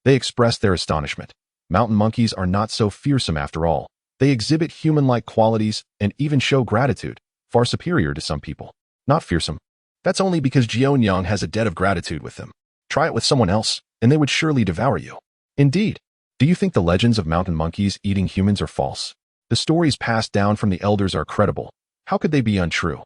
they expressed their astonishment. Mountain monkeys are not so fearsome after all. They exhibit human-like qualities and even show gratitude, far superior to some people. Not fearsome. That's only because Jianyang has a debt of gratitude with them. Try it with someone else, and they would surely devour you. Indeed. Do you think the legends of mountain monkeys eating humans are false? The stories passed down from the elders are credible. How could they be untrue?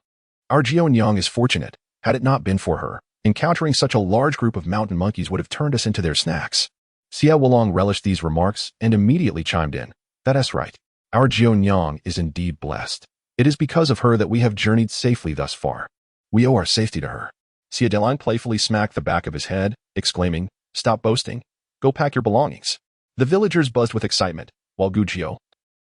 Our Jianyang is fortunate. Had it not been for her, encountering such a large group of mountain monkeys would have turned us into their snacks. Xie Wulong relished these remarks and immediately chimed in. That's right. Our Jianyang is indeed blessed. It is because of her that we have journeyed safely thus far. We owe our safety to her. Xie Zhan playfully smacked the back of his head, exclaiming, "Stop boasting. Go pack your belongings." The villagers buzzed with excitement, while Gujiao,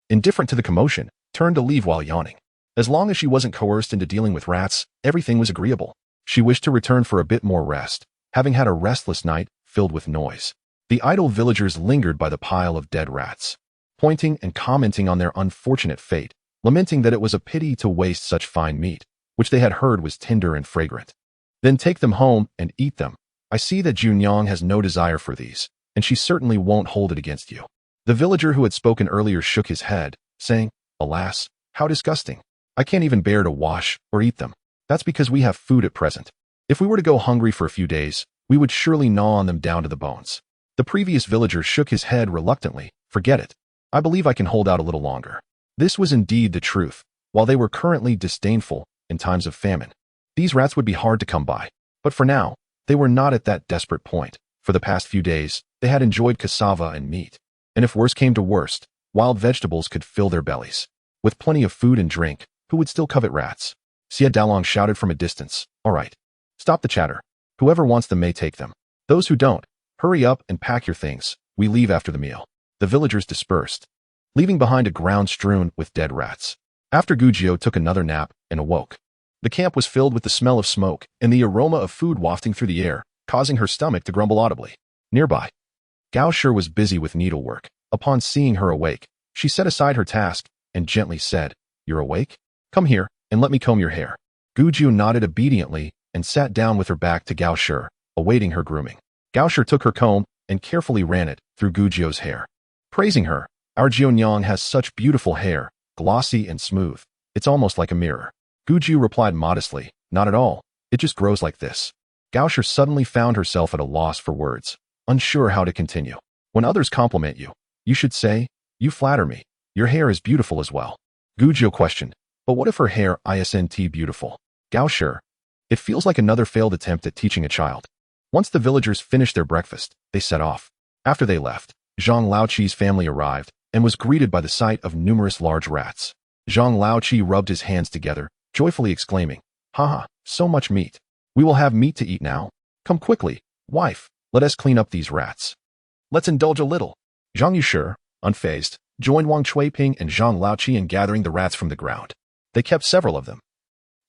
indifferent to the commotion, turned to leave while yawning. As long as she wasn't coerced into dealing with rats, everything was agreeable. She wished to return for a bit more rest, having had a restless night filled with noise. The idle villagers lingered by the pile of dead rats, pointing and commenting on their unfortunate fate, lamenting that it was a pity to waste such fine meat, which they had heard was tender and fragrant. "Then take them home and eat them. I see that Junyang has no desire for these, and she certainly won't hold it against you." The villager who had spoken earlier shook his head, saying, "Alas, how disgusting. I can't even bear to wash or eat them. That's because we have food at present. If we were to go hungry for a few days, we would surely gnaw on them down to the bones." The previous villager shook his head reluctantly. "Forget it. I believe I can hold out a little longer." This was indeed the truth. While they were currently disdainful in times of famine, these rats would be hard to come by. But for now, they were not at that desperate point. For the past few days, they had enjoyed cassava and meat. And if worse came to worst, wild vegetables could fill their bellies. With plenty of food and drink, who would still covet rats? Xie Dalong shouted from a distance, "All right. Stop the chatter. Whoever wants them may take them. Those who don't, hurry up and pack your things. We leave after the meal." The villagers dispersed, leaving behind a ground strewn with dead rats. After Gujiao took another nap and awoke, the camp was filled with the smell of smoke and the aroma of food wafting through the air, causing her stomach to grumble audibly. Nearby, Gao Shi was busy with needlework. Upon seeing her awake, she set aside her task and gently said, "You're awake? Come here and let me comb your hair." Gujiao nodded obediently and sat down with her back to Gao Shi, awaiting her grooming. Gao Shi took her comb and carefully ran it through Gujiao's hair, praising her. "Our Jianyang has such beautiful hair, glossy and smooth. It's almost like a mirror." Gujiao replied modestly, "Not at all. It just grows like this." Gao Shi suddenly found herself at a loss for words, unsure how to continue. When others compliment you, you should say, "You flatter me. Your hair is beautiful as well." Gujiao questioned, "But what if her hair isn't beautiful?" Gao Shi, "It feels like another failed attempt at teaching a child." Once the villagers finished their breakfast, they set off. After they left, Zhang Laoqi's family arrived and was greeted by the sight of numerous large rats. Zhang Laoqi rubbed his hands together, joyfully exclaiming, "Haha, so much meat. We will have meat to eat now. Come quickly, wife, let us clean up these rats. Let's indulge a little." Zhang Yushi, unfazed, joined Wang Chuiping and Zhang Laoqi in gathering the rats from the ground. They kept several of them,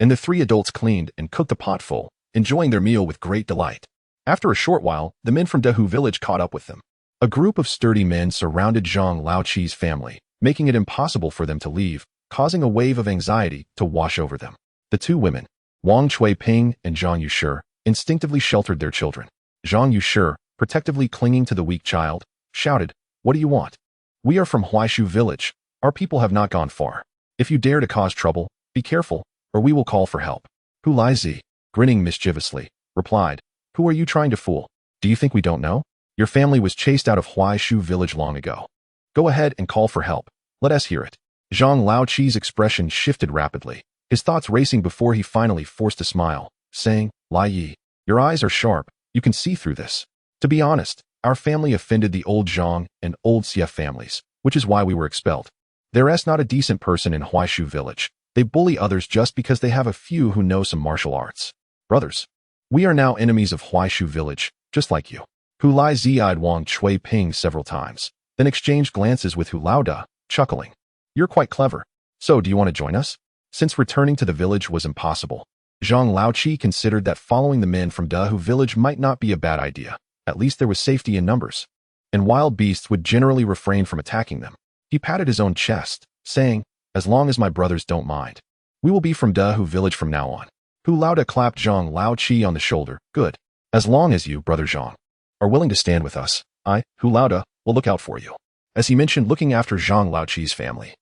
and the three adults cleaned and cooked a pot full, enjoying their meal with great delight. After a short while, the men from Dehu village caught up with them. A group of sturdy men surrounded Zhang Laoqi's family, making it impossible for them to leave, causing a wave of anxiety to wash over them. The two women, Wang Chuiping and Zhang Yushi, instinctively sheltered their children. Zhang Yushi, protectively clinging to the weak child, shouted, "What do you want? We are from Huaishu village. Our people have not gone far. If you dare to cause trouble, be careful, or we will call for help." Hu Laizi, grinning mischievously, replied, "Who are you trying to fool? Do you think we don't know? Your family was chased out of Huaishu village long ago. Go ahead and call for help. Let us hear it." Zhang Laoqi's expression shifted rapidly, his thoughts racing before he finally forced a smile, saying, "Lai Yi, your eyes are sharp, you can see through this. To be honest, our family offended the old Zhang and old Xie families, which is why we were expelled. There's not a decent person in Huaishu village. They bully others just because they have a few who know some martial arts. Brothers, we are now enemies of Huaishu village, just like you." Hu Laizi eyed Wang Chuiping several times, then exchanged glances with Hu Laoda, chuckling. "You're quite clever. So do you want to join us?" Since returning to the village was impossible, Zhang Laoqi considered that following the men from Dehu village might not be a bad idea. At least there was safety in numbers, and wild beasts would generally refrain from attacking them. He patted his own chest, saying, "As long as my brothers don't mind, we will be from Dehu village from now on." Hu Laoda clapped Zhang Laoqi on the shoulder. "Good. As long as you, brother Zhang, are willing to stand with us, I, Hu Laoda, will look out for you." As he mentioned looking after Zhang Laoqi's family,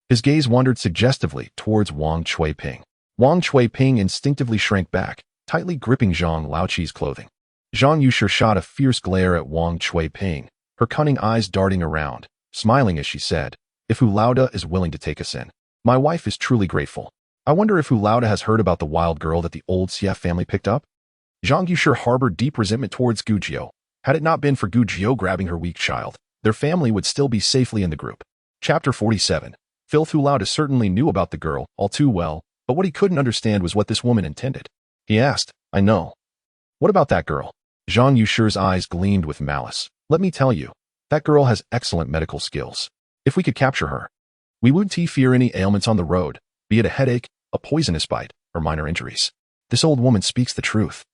his gaze wandered suggestively towards Wang Chuiping. Wang Chuiping instinctively shrank back, tightly gripping Zhang Laoqi's clothing. Zhang Yushi shot a fierce glare at Wang Chuiping, her cunning eyes darting around, smiling as she said, "If Hu Laoda is willing to take us in, my wife is truly grateful. I wonder if Hu Laoda has heard about the wild girl that the old Xie family picked up?" Zhang Yushi harbored deep resentment towards Gu Jiu. Had it not been for Gu Jiu grabbing her weak child, their family would still be safely in the group. Chapter 47. Hu Laoda certainly knew about the girl all too well, but what he couldn't understand was what this woman intended. He asked, "I know. What about that girl?" Zhang Yushi's eyes gleamed with malice. "Let me tell you, that girl has excellent medical skills. If we could capture her, we wouldn't fear any ailments on the road, be it a headache, a poisonous bite, or minor injuries. This old woman speaks the truth.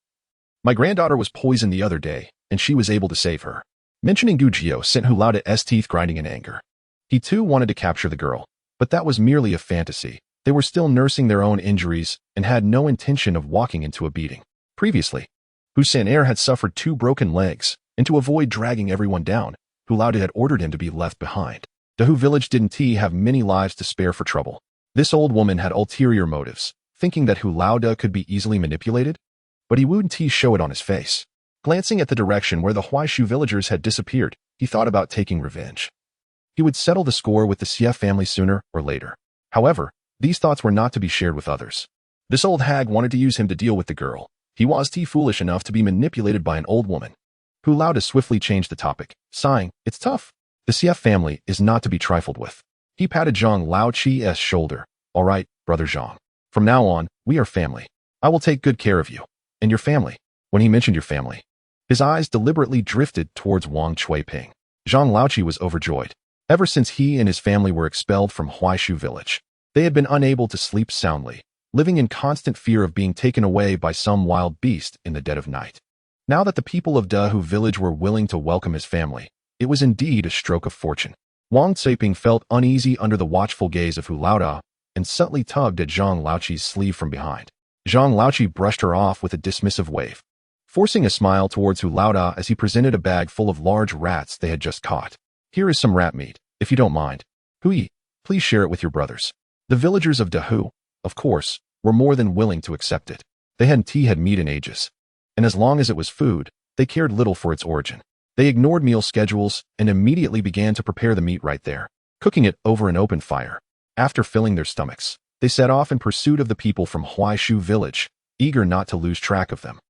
My granddaughter was poisoned the other day, and she was able to save her." Mentioning Gu Jiu sent Hu Laoda's teeth grinding in anger. He too wanted to capture the girl, but that was merely a fantasy. They were still nursing their own injuries and had no intention of walking into a beating. Previously, Hussein had suffered 2 broken legs, and to avoid dragging everyone down, Hu Laoda had ordered him to be left behind. Dehu village didn't have many lives to spare for trouble. This old woman had ulterior motives, thinking that Hu Laoda could be easily manipulated, but he wouldn't show it on his face. Glancing at the direction where the Huaishu villagers had disappeared, he thought about taking revenge. He would settle the score with the Xie family sooner or later. However, these thoughts were not to be shared with others. This old hag wanted to use him to deal with the girl. He was foolish enough to be manipulated by an old woman. Hu Laoda swiftly changed the topic, sighing, "It's tough. The Xie family is not to be trifled with." He patted Zhang Laoqi's shoulder. "All right, brother Zhang. From now on, we are family. I will take good care of you. And your family." When he mentioned your family, his eyes deliberately drifted towards Wang Chuiping. Zhang Laoqi was overjoyed. Ever since he and his family were expelled from Huaishu village, they had been unable to sleep soundly, living in constant fear of being taken away by some wild beast in the dead of night. Now that the people of Dehu village were willing to welcome his family, it was indeed a stroke of fortune. Wang Chuiping felt uneasy under the watchful gaze of Hu Laoda and subtly tugged at Zhang Laoqi's sleeve from behind. Zhang Laoqi brushed her off with a dismissive wave, forcing a smile towards Hu Laoda as he presented a bag full of large rats they had just caught. "Here is some rat meat, if you don't mind. Hui, please share it with your brothers." The villagers of Dehu, of course, were more than willing to accept it. They hadn't had meat in ages, and as long as it was food, they cared little for its origin. They ignored meal schedules and immediately began to prepare the meat right there, cooking it over an open fire. After filling their stomachs, they set off in pursuit of the people from Huaishu village, eager not to lose track of them.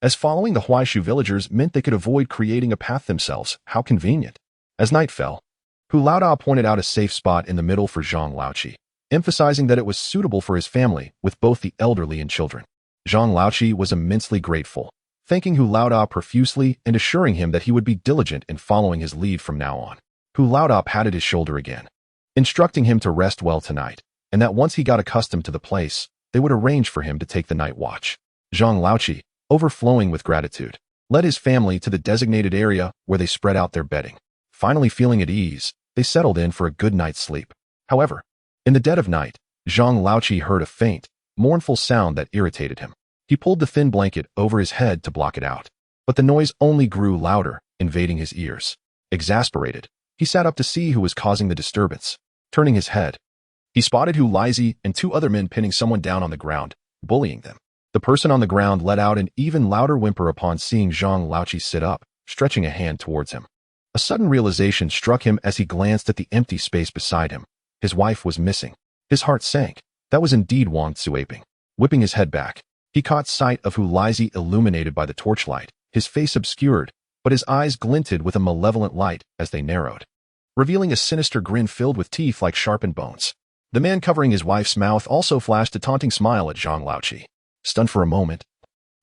As following the Huaishu villagers meant they could avoid creating a path themselves, how convenient. As night fell, Hu Laoda pointed out a safe spot in the middle for Zhang Laoqi, emphasizing that it was suitable for his family with both the elderly and children. Zhang Laoqi was immensely grateful, thanking Hu Laoda profusely and assuring him that he would be diligent in following his lead from now on. Hu Laoda patted his shoulder again, instructing him to rest well tonight, and that once he got accustomed to the place, they would arrange for him to take the night watch. Zhang Laoqi, overflowing with gratitude, led his family to the designated area where they spread out their bedding. Finally feeling at ease, they settled in for a good night's sleep. However, in the dead of night, Zhang Laoqi heard a faint, mournful sound that irritated him. He pulled the thin blanket over his head to block it out, but the noise only grew louder, invading his ears. Exasperated, he sat up to see who was causing the disturbance. Turning his head, he spotted Hu Lizhi and two other men pinning someone down on the ground, bullying them. The person on the ground let out an even louder whimper upon seeing Zhang Laoqi sit up, stretching a hand towards him. A sudden realization struck him as he glanced at the empty space beside him. His wife was missing. His heart sank. That was indeed Wang Tzuaping. Whipping his head back, he caught sight of Hu Lizhi illuminated by the torchlight, his face obscured, but his eyes glinted with a malevolent light as they narrowed, revealing a sinister grin filled with teeth like sharpened bones. The man covering his wife's mouth also flashed a taunting smile at Zhang Laoqi. Stunned for a moment,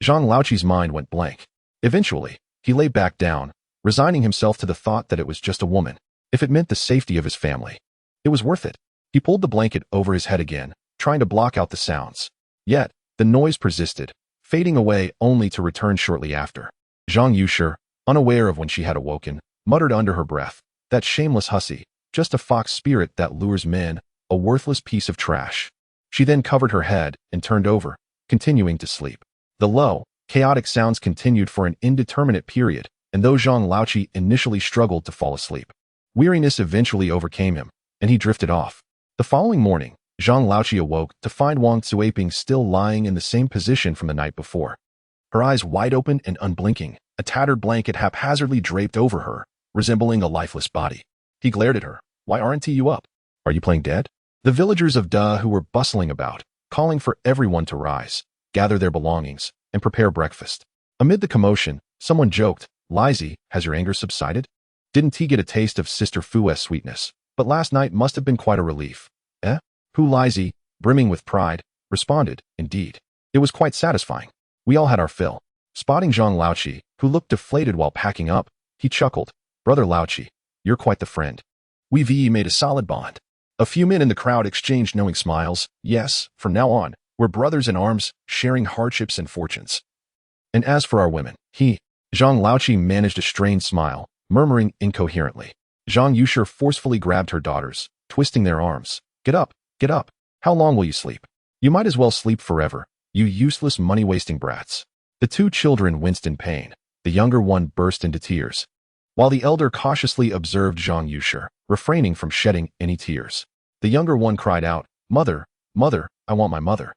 Zhang Laoqi's mind went blank. Eventually, he lay back down, resigning himself to the thought that it was just a woman. If it meant the safety of his family, it was worth it. He pulled the blanket over his head again, trying to block out the sounds. Yet, the noise persisted, fading away only to return shortly after. Zhang Yushi, unaware of when she had awoken, muttered under her breath, "That shameless hussy, just a fox spirit that lures men, a worthless piece of trash." She then covered her head and turned over, continuing to sleep. The low, chaotic sounds continued for an indeterminate period, and though Zhang Laoqi initially struggled to fall asleep, weariness eventually overcame him, and he drifted off. The following morning, Zhang Laoqi awoke to find Wang Tzuaping still lying in the same position from the night before. Her eyes wide open and unblinking, a tattered blanket haphazardly draped over her, resembling a lifeless body. He glared at her. "Why aren't you up? Are you playing dead?" The villagers of Da who were bustling about, calling for everyone to rise, gather their belongings, and prepare breakfast. Amid the commotion, someone joked, "Lizhi, has your anger subsided? Didn't he get a taste of Sister Fu's sweetness? But last night must have been quite a relief." "Eh?" Hu Lizhi, brimming with pride, responded, "Indeed. It was quite satisfying. We all had our fill." Spotting Zhang Laoqi, who looked deflated while packing up, he chuckled, "Brother Laoqi, you're quite the friend. We've made a solid bond." A few men in the crowd exchanged knowing smiles. "Yes, from now on, we're brothers in arms, sharing hardships and fortunes." "And as for our women," Zhang Laoqi managed a strained smile, murmuring incoherently. Zhang Yushi forcefully grabbed her daughters, twisting their arms. "Get up, get up. How long will you sleep? You might as well sleep forever, you useless money-wasting brats." The two children winced in pain. The younger one burst into tears, while the elder cautiously observed Zhang Yushi, refraining from shedding any tears. The younger one cried out, "Mother, mother, I want my mother."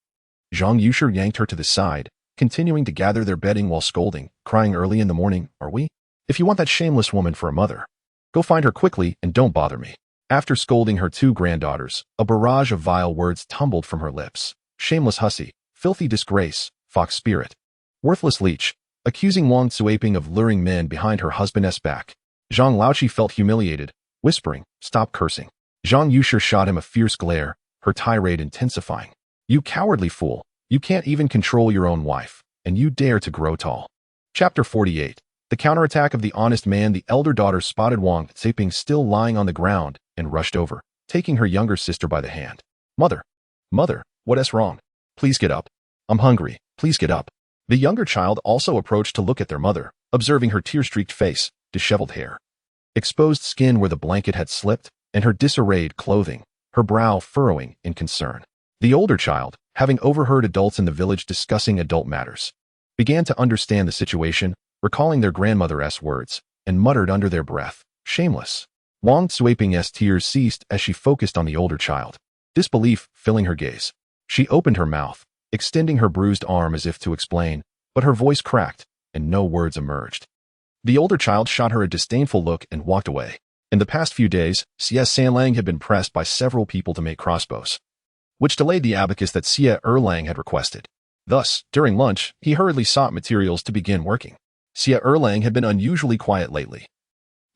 Zhang Yushi yanked her to the side, continuing to gather their bedding while scolding, crying early in the morning, "Are we? If you want that shameless woman for a mother, go find her quickly and don't bother me." After scolding her two granddaughters, a barrage of vile words tumbled from her lips. "Shameless hussy, filthy disgrace, fox spirit, worthless leech," accusing Wang Tzuaping of luring men behind her husband's back. Zhang Laoqi felt humiliated, whispering, "Stop cursing." Zhang Yushi shot him a fierce glare, her tirade intensifying. "You cowardly fool, you can't even control your own wife, and you dare to grow tall." Chapter 48. The counterattack of the honest man. The elder daughter spotted Wang Tzuaping still lying on the ground and rushed over, taking her younger sister by the hand. "Mother, mother, what's wrong? Please get up. I'm hungry, please get up." The younger child also approached to look at their mother, observing her tear-streaked face, disheveled hair, exposed skin where the blanket had slipped, and her disarrayed clothing, her brow furrowing in concern. The older child, having overheard adults in the village discussing adult matters, began to understand the situation, recalling their grandmother's words, and muttered under their breath, "Shameless." Wang Tzuaping's tears ceased as she focused on the older child, disbelief filling her gaze. She opened her mouth, extending her bruised arm as if to explain, but her voice cracked, and no words emerged. The older child shot her a disdainful look and walked away. In the past few days, Xie Zhan had been pressed by several people to make crossbows, which delayed the abacus that Xie Zhan had requested. Thus, during lunch, he hurriedly sought materials to begin working. Xie Zhan had been unusually quiet lately,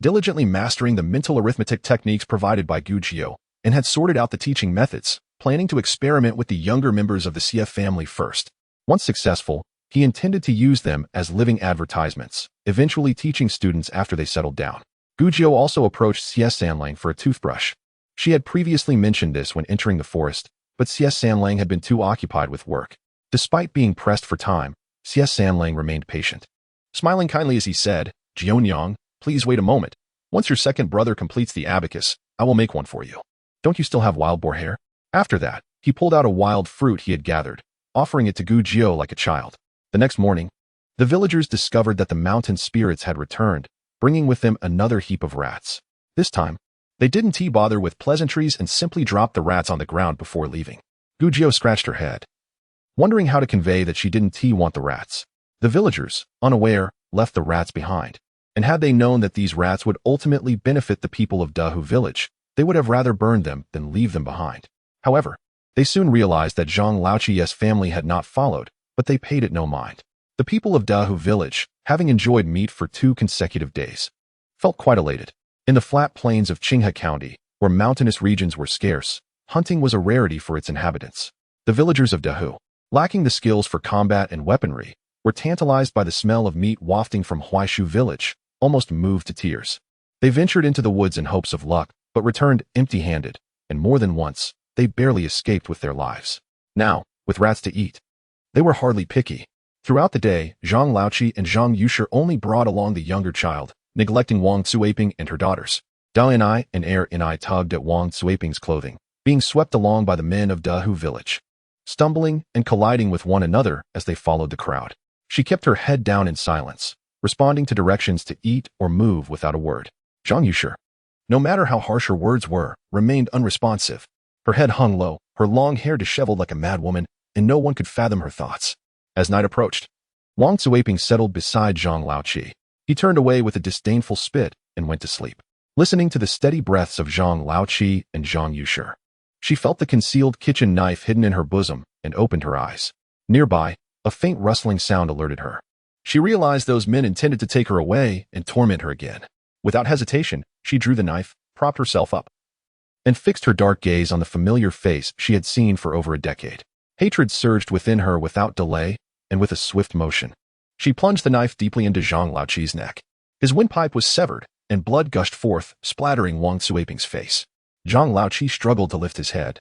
diligently mastering the mental arithmetic techniques provided by Gu Jiu, and had sorted out the teaching methods, planning to experiment with the younger members of the Xie family first. Once successful, he intended to use them as living advertisements, eventually teaching students after they settled down. Gu Jiu also approached Xie Zhan for a toothbrush. She had previously mentioned this when entering the forest, but Xie Zhan had been too occupied with work. Despite being pressed for time, Xie Zhan remained patient. smiling kindly as he said, "Jionyang, please wait a moment. Once your second brother completes the abacus, I will make one for you. Don't you still have wild boar hair?" After that, he pulled out a wild fruit he had gathered, offering it to Gu Jiao like a child. The next morning, the villagers discovered that the mountain spirits had returned, bringing with them another heap of rats. This time, they didn't bother with pleasantries and simply dropped the rats on the ground before leaving. Gu Jiao scratched her head, wondering how to convey that she didn't want the rats. The villagers, unaware, left the rats behind, and had they known that these rats would ultimately benefit the people of Dahu village, they would have rather burned them than leave them behind. However, they soon realized that Zhang Laoqi's family had not followed, but they paid it no mind. The people of Dahu village, having enjoyed meat for 2 consecutive days, felt quite elated. In the flat plains of Qinghe County, where mountainous regions were scarce, hunting was a rarity for its inhabitants. The villagers of Dahu, lacking the skills for combat and weaponry, were tantalized by the smell of meat wafting from Huaishu village, almost moved to tears. They ventured into the woods in hopes of luck, but returned empty-handed, and more than once, they barely escaped with their lives. Now, with rats to eat, they were hardly picky. Throughout the day, Zhang Laoqi and Zhang Yushi only brought along the younger child, neglecting Wang Cuiping and her daughters. Dao Ni and Ni tugged at Wang Cuiping's clothing, being swept along by the men of Dahu village, stumbling and colliding with one another as they followed the crowd. She kept her head down in silence, responding to directions to eat or move without a word. Zhang Yushi, no matter how harsh her words were, remained unresponsive. Her head hung low, her long hair disheveled like a madwoman, and no one could fathom her thoughts. As night approached, Wang Cuiping settled beside Zhang Laoqi. He turned away with a disdainful spit and went to sleep, listening to the steady breaths of Zhang Laoqi and Zhang Yushi. She felt the concealed kitchen knife hidden in her bosom and opened her eyes. Nearby, a faint rustling sound alerted her. She realized those men intended to take her away and torment her again. Without hesitation, she drew the knife, propped herself up, and fixed her dark gaze on the familiar face she had seen for over a decade. Hatred surged within her without delay, and with a swift motion, she plunged the knife deeply into Zhang Laoqi's neck. His windpipe was severed, and blood gushed forth, splattering Wang Cuiping's face. Zhang Laoqi struggled to lift his head,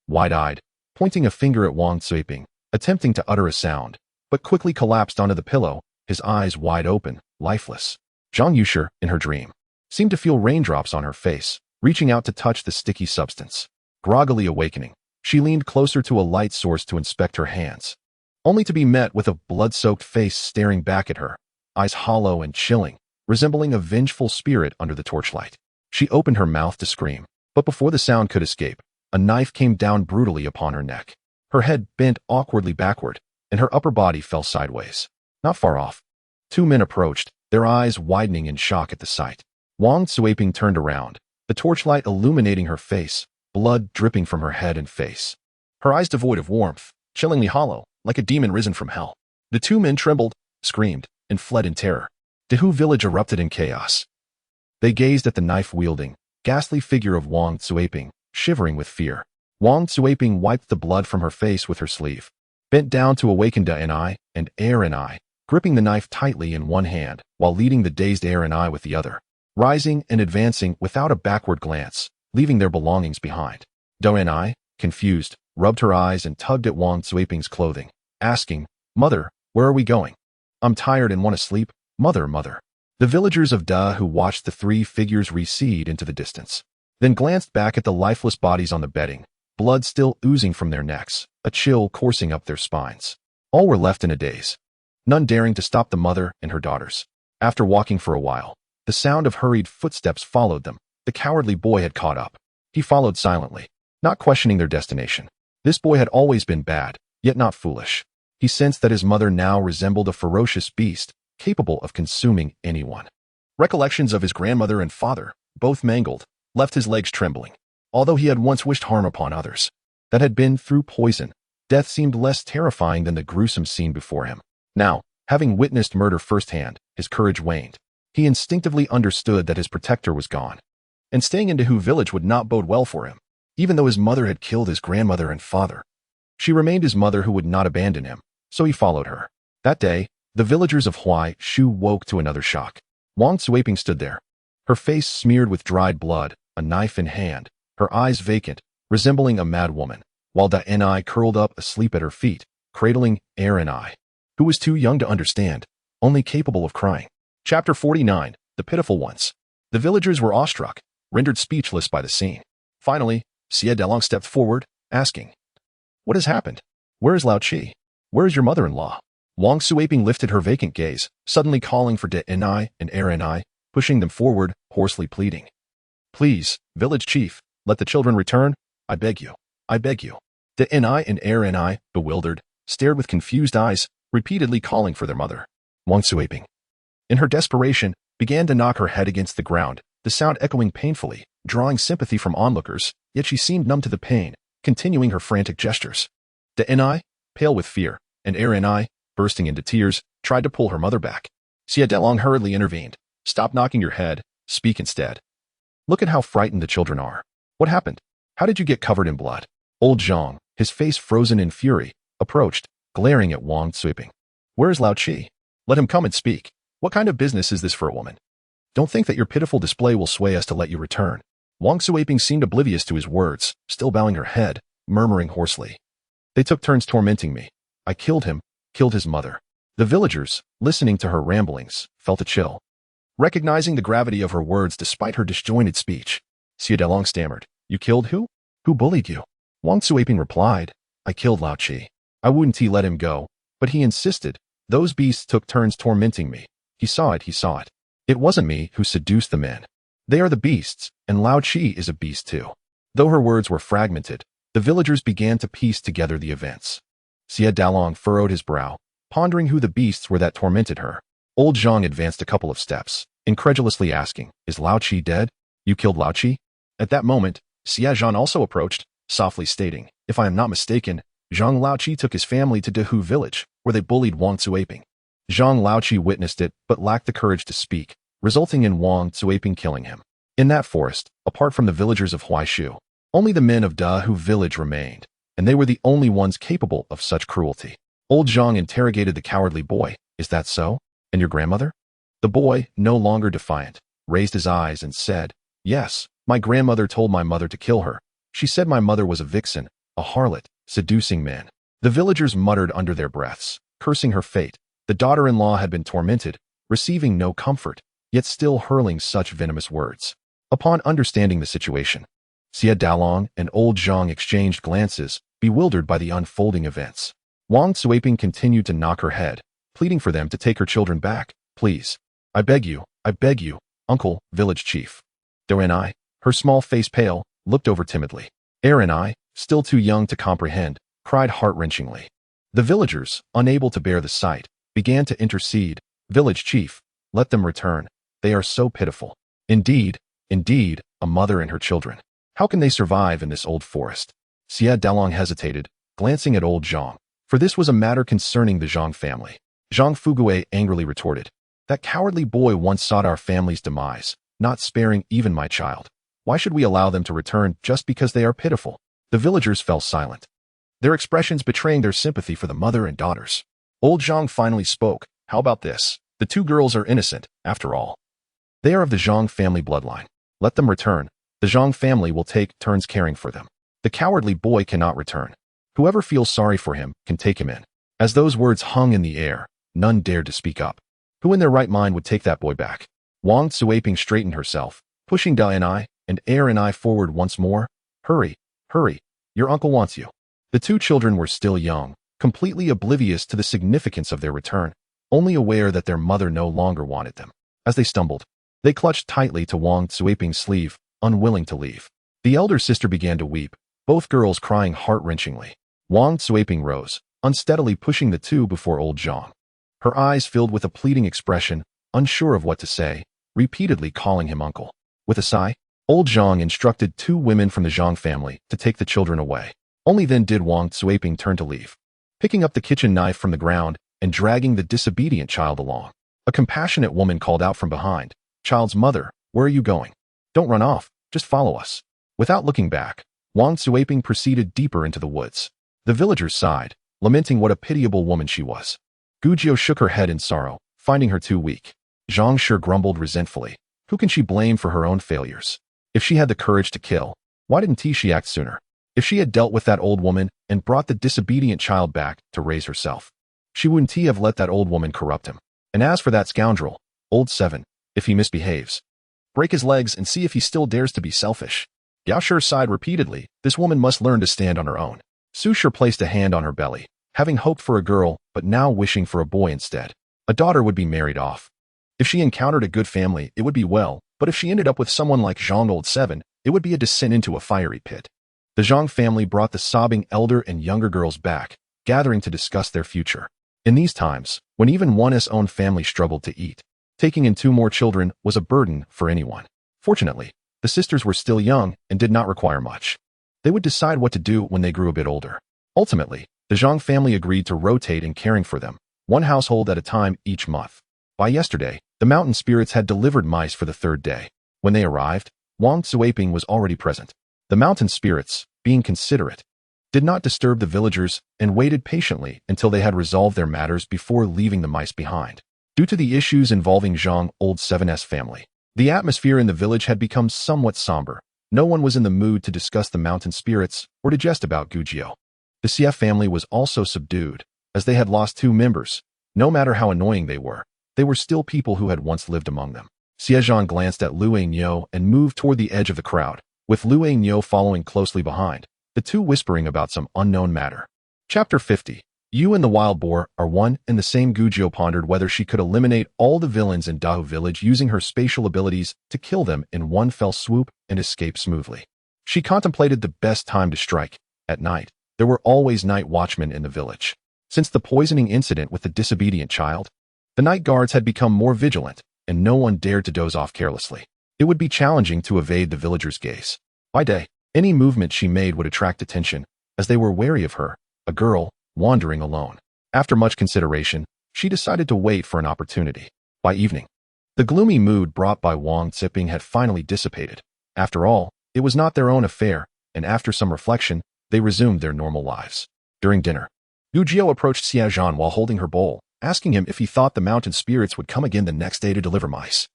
wide-eyed, pointing a finger at Wang Cuiping, attempting to utter a sound, but quickly collapsed onto the pillow, his eyes wide open, lifeless. Zhang Yushi, in her dream, seemed to feel raindrops on her face, reaching out to touch the sticky substance. Groggily awakening, she leaned closer to a light source to inspect her hands, only to be met with a blood-soaked face staring back at her, eyes hollow and chilling, resembling a vengeful spirit under the torchlight. She opened her mouth to scream, but before the sound could escape, a knife came down brutally upon her neck. Her head bent awkwardly backward, and her upper body fell sideways. Not far off, 2 men approached, their eyes widening in shock at the sight. Wang Cuiping turned around, the torchlight illuminating her face, blood dripping from her head and face. Her eyes devoid of warmth, chillingly hollow, like a demon risen from hell. The 2 men trembled, screamed, and fled in terror. Dahu village erupted in chaos. They gazed at the knife-wielding, ghastly figure of Wang Cuiping, shivering with fear. Wang Cuiping wiped the blood from her face with her sleeve, bent down to awaken Ni and Ni, gripping the knife tightly in one hand while leading the dazed Ni with the other, rising and advancing without a backward glance, leaving their belongings behind. Ni, confused, rubbed her eyes and tugged at Wang Cuiping's clothing, asking, "Mother, where are we going? I'm tired and want to sleep. Mother, mother." The villagers of Da who watched the 3 figures recede into the distance, then glanced back at the lifeless bodies on the bedding, blood still oozing from their necks, a chill coursing up their spines. All were left in a daze, none daring to stop the mother and her daughters. After walking for a while, the sound of hurried footsteps followed them. The cowardly boy had caught up. He followed silently, not questioning their destination. This boy had always been bad, yet not foolish. He sensed that his mother now resembled a ferocious beast, capable of consuming anyone. Recollections of his grandmother and father, both mangled, left his legs trembling. Although he had once wished harm upon others that had been through poison, death seemed less terrifying than the gruesome scene before him. Now, having witnessed murder firsthand, his courage waned. He instinctively understood that his protector was gone, and staying in Dahu village would not bode well for him. Even though his mother had killed his grandmother and father, she remained his mother who would not abandon him, so he followed her. That day, the villagers of Huaishu woke to another shock. Wang Cuiping stood there, her face smeared with dried blood, a knife in hand, her eyes vacant, resembling a mad woman, while Ni curled up asleep at her feet, cradling Ni, who was too young to understand, only capable of crying. Chapter 49. The Pitiful Ones. The villagers were awestruck, rendered speechless by the scene. Finally, Xie Zhan stepped forward, asking, "What has happened? Where is Lao Qi? Where is your mother-in-law?" Wang Suiping lifted her vacant gaze, suddenly calling for De Ni and Ni, pushing them forward, hoarsely pleading. "Please, village chief, let the children return. I beg you. I beg you." De Ni and Ni, bewildered, stared with confused eyes, repeatedly calling for their mother. Wang Suiping, in her desperation, began to knock her head against the ground, the sound echoing painfully, drawing sympathy from onlookers, yet she seemed numb to the pain, continuing her frantic gestures. De Ni, pale with fear, and Ni, bursting into tears, tried to pull her mother back. Xie Zhan hurriedly intervened. "Stop knocking your head. Speak instead. Look at how frightened the children are. What happened? How did you get covered in blood?" Old Zhang, his face frozen in fury, approached, glaring at Wang Suiping. "Where is Lao Qi? Let him come and speak. What kind of business is this for a woman? Don't think that your pitiful display will sway us to let you return." Wang Suiping seemed oblivious to his words, still bowing her head, murmuring hoarsely. "They took turns tormenting me. I killed him, killed his mother." The villagers, listening to her ramblings, felt a chill. Recognizing the gravity of her words despite her disjointed speech, Xie Zhan stammered, "You killed who? Who bullied you?" Wang Suiping replied, "I killed Lao Qi. I wouldn't let him go, but he insisted. Those beasts took turns tormenting me. He saw it, he saw it. It wasn't me who seduced the men. They are the beasts, and Lao Qi is a beast too." Though her words were fragmented, the villagers began to piece together the events. Xie Zhan furrowed his brow, pondering who the beasts were that tormented her. Old Zhang advanced a couple of steps, incredulously asking, "Is Lao Qi dead? You killed Lao Qi?" At that moment, Xie Zhan also approached, softly stating, "If I am not mistaken, Zhang Lao Qi took his family to Dehu village, where they bullied Wang Suiping." Zhang Lao Qi witnessed it, but lacked the courage to speak, resulting in Wang Suiping killing him. In that forest, apart from the villagers of Huaishu, only the men of Dehu village remained, and they were the only ones capable of such cruelty. Old Zhang interrogated the cowardly boy, "Is that so? And your grandmother?" The boy, no longer defiant, raised his eyes and said, "Yes, my grandmother told my mother to kill her. She said my mother was a vixen, a harlot, seducing men." The villagers muttered under their breaths, cursing her fate. The daughter-in-law had been tormented, receiving no comfort, yet still hurling such venomous words. Upon understanding the situation, Xie Zhan and Old Zhang exchanged glances, bewildered by the unfolding events. Wang Suiping continued to knock her head, pleading for them to take her children back. "Please. I beg you, uncle, village chief." Ni, her small face pale, looked over timidly. Ni, still too young to comprehend, cried heart-wrenchingly. The villagers, unable to bear the sight, began to intercede. "Village chief, let them return. They are so pitiful. Indeed, a mother and her children. How can they survive in this old forest?" Xie Zhan hesitated, glancing at Old Zhang, for this was a matter concerning the Zhang family. Zhang Fugui angrily retorted, "That cowardly boy once sought our family's demise, not sparing even my child. Why should we allow them to return just because they are pitiful?" The villagers fell silent, their expressions betraying their sympathy for the mother and daughters. Old Zhang finally spoke, "How about this? The two girls are innocent, after all. They are of the Zhang family bloodline. Let them return. The Zhang family will take turns caring for them. The cowardly boy cannot return. Whoever feels sorry for him can take him in." As those words hung in the air, none dared to speak up. Who in their right mind would take that boy back? Wang Suiping straightened herself, pushing Ni and Ni forward once more. Hurry, your uncle wants you." The two children were still young, completely oblivious to the significance of their return, only aware that their mother no longer wanted them. As they stumbled, they clutched tightly to Wang Suiping's sleeve, unwilling to leave. The elder sister began to weep, both girls crying heart-wrenchingly. Wang Suiping rose, unsteadily pushing the two before Old Zhang. Her eyes filled with a pleading expression, unsure of what to say, repeatedly calling him uncle. With a sigh, Old Zhang instructed two women from the Zhang family to take the children away. Only then did Wang Suiping turn to leave, picking up the kitchen knife from the ground and dragging the disobedient child along. A compassionate woman called out from behind, "Child's mother, where are you going? Don't run off, just follow us." Without looking back, Wang Suiping proceeded deeper into the woods. The villagers sighed, lamenting what a pitiable woman she was. Gujiao shook her head in sorrow, finding her too weak. Zhang Shi grumbled resentfully. Who can she blame for her own failures? If she had the courage to kill, why didn't she act sooner? If she had dealt with that old woman and brought the disobedient child back to raise herself, she wouldn't have let that old woman corrupt him. And as for that scoundrel, old 7, if he misbehaves, break his legs and see if he still dares to be selfish. Yao Shi sighed repeatedly. This woman must learn to stand on her own. Su Shi placed a hand on her belly, having hoped for a girl, but now wishing for a boy instead. A daughter would be married off. If she encountered a good family, it would be well, but if she ended up with someone like Zhang old 7, it would be a descent into a fiery pit. The Zhang family brought the sobbing elder and younger girls back, gathering to discuss their future. In these times, when even one's own family struggled to eat, taking in 2 more children was a burden for anyone. Fortunately, the sisters were still young and did not require much. They would decide what to do when they grew a bit older. Ultimately, the Zhang family agreed to rotate in caring for them, one household at a time each month. By yesterday, the mountain spirits had delivered mice for the 3rd day. When they arrived, Wang Zuiping was already present. The mountain spirits, being considerate, did not disturb the villagers and waited patiently until they had resolved their matters before leaving the mice behind. Due to the issues involving Zhang old 7's family, the atmosphere in the village had become somewhat somber. No one was in the mood to discuss the mountain spirits or to jest about Gujiao. The Xie family was also subdued, as they had lost 2 members. No matter how annoying they were still people who had once lived among them. Xie Zhan glanced at Lu Niu and moved toward the edge of the crowd, with Lu Niu following closely behind, the two whispering about some unknown matter. Chapter 50. You and the wild boar are one and the same. Gujiao pondered whether she could eliminate all the villains in Dahu village using her spatial abilities to kill them in one fell swoop and escape smoothly. She contemplated the best time to strike. At night, there were always night watchmen in the village. Since the poisoning incident with the disobedient child, the night guards had become more vigilant, and no one dared to doze off carelessly. It would be challenging to evade the villagers' gaze. By day, any movement she made would attract attention, as they were wary of her, a girl, wandering alone. After much consideration, she decided to wait for an opportunity. By evening, the gloomy mood brought by Wang Ziping had finally dissipated. After all, it was not their own affair, and after some reflection, they resumed their normal lives. During dinner, Gujiao approached Xie Zhan while holding her bowl, asking him if he thought the mountain spirits would come again the next day to deliver mice.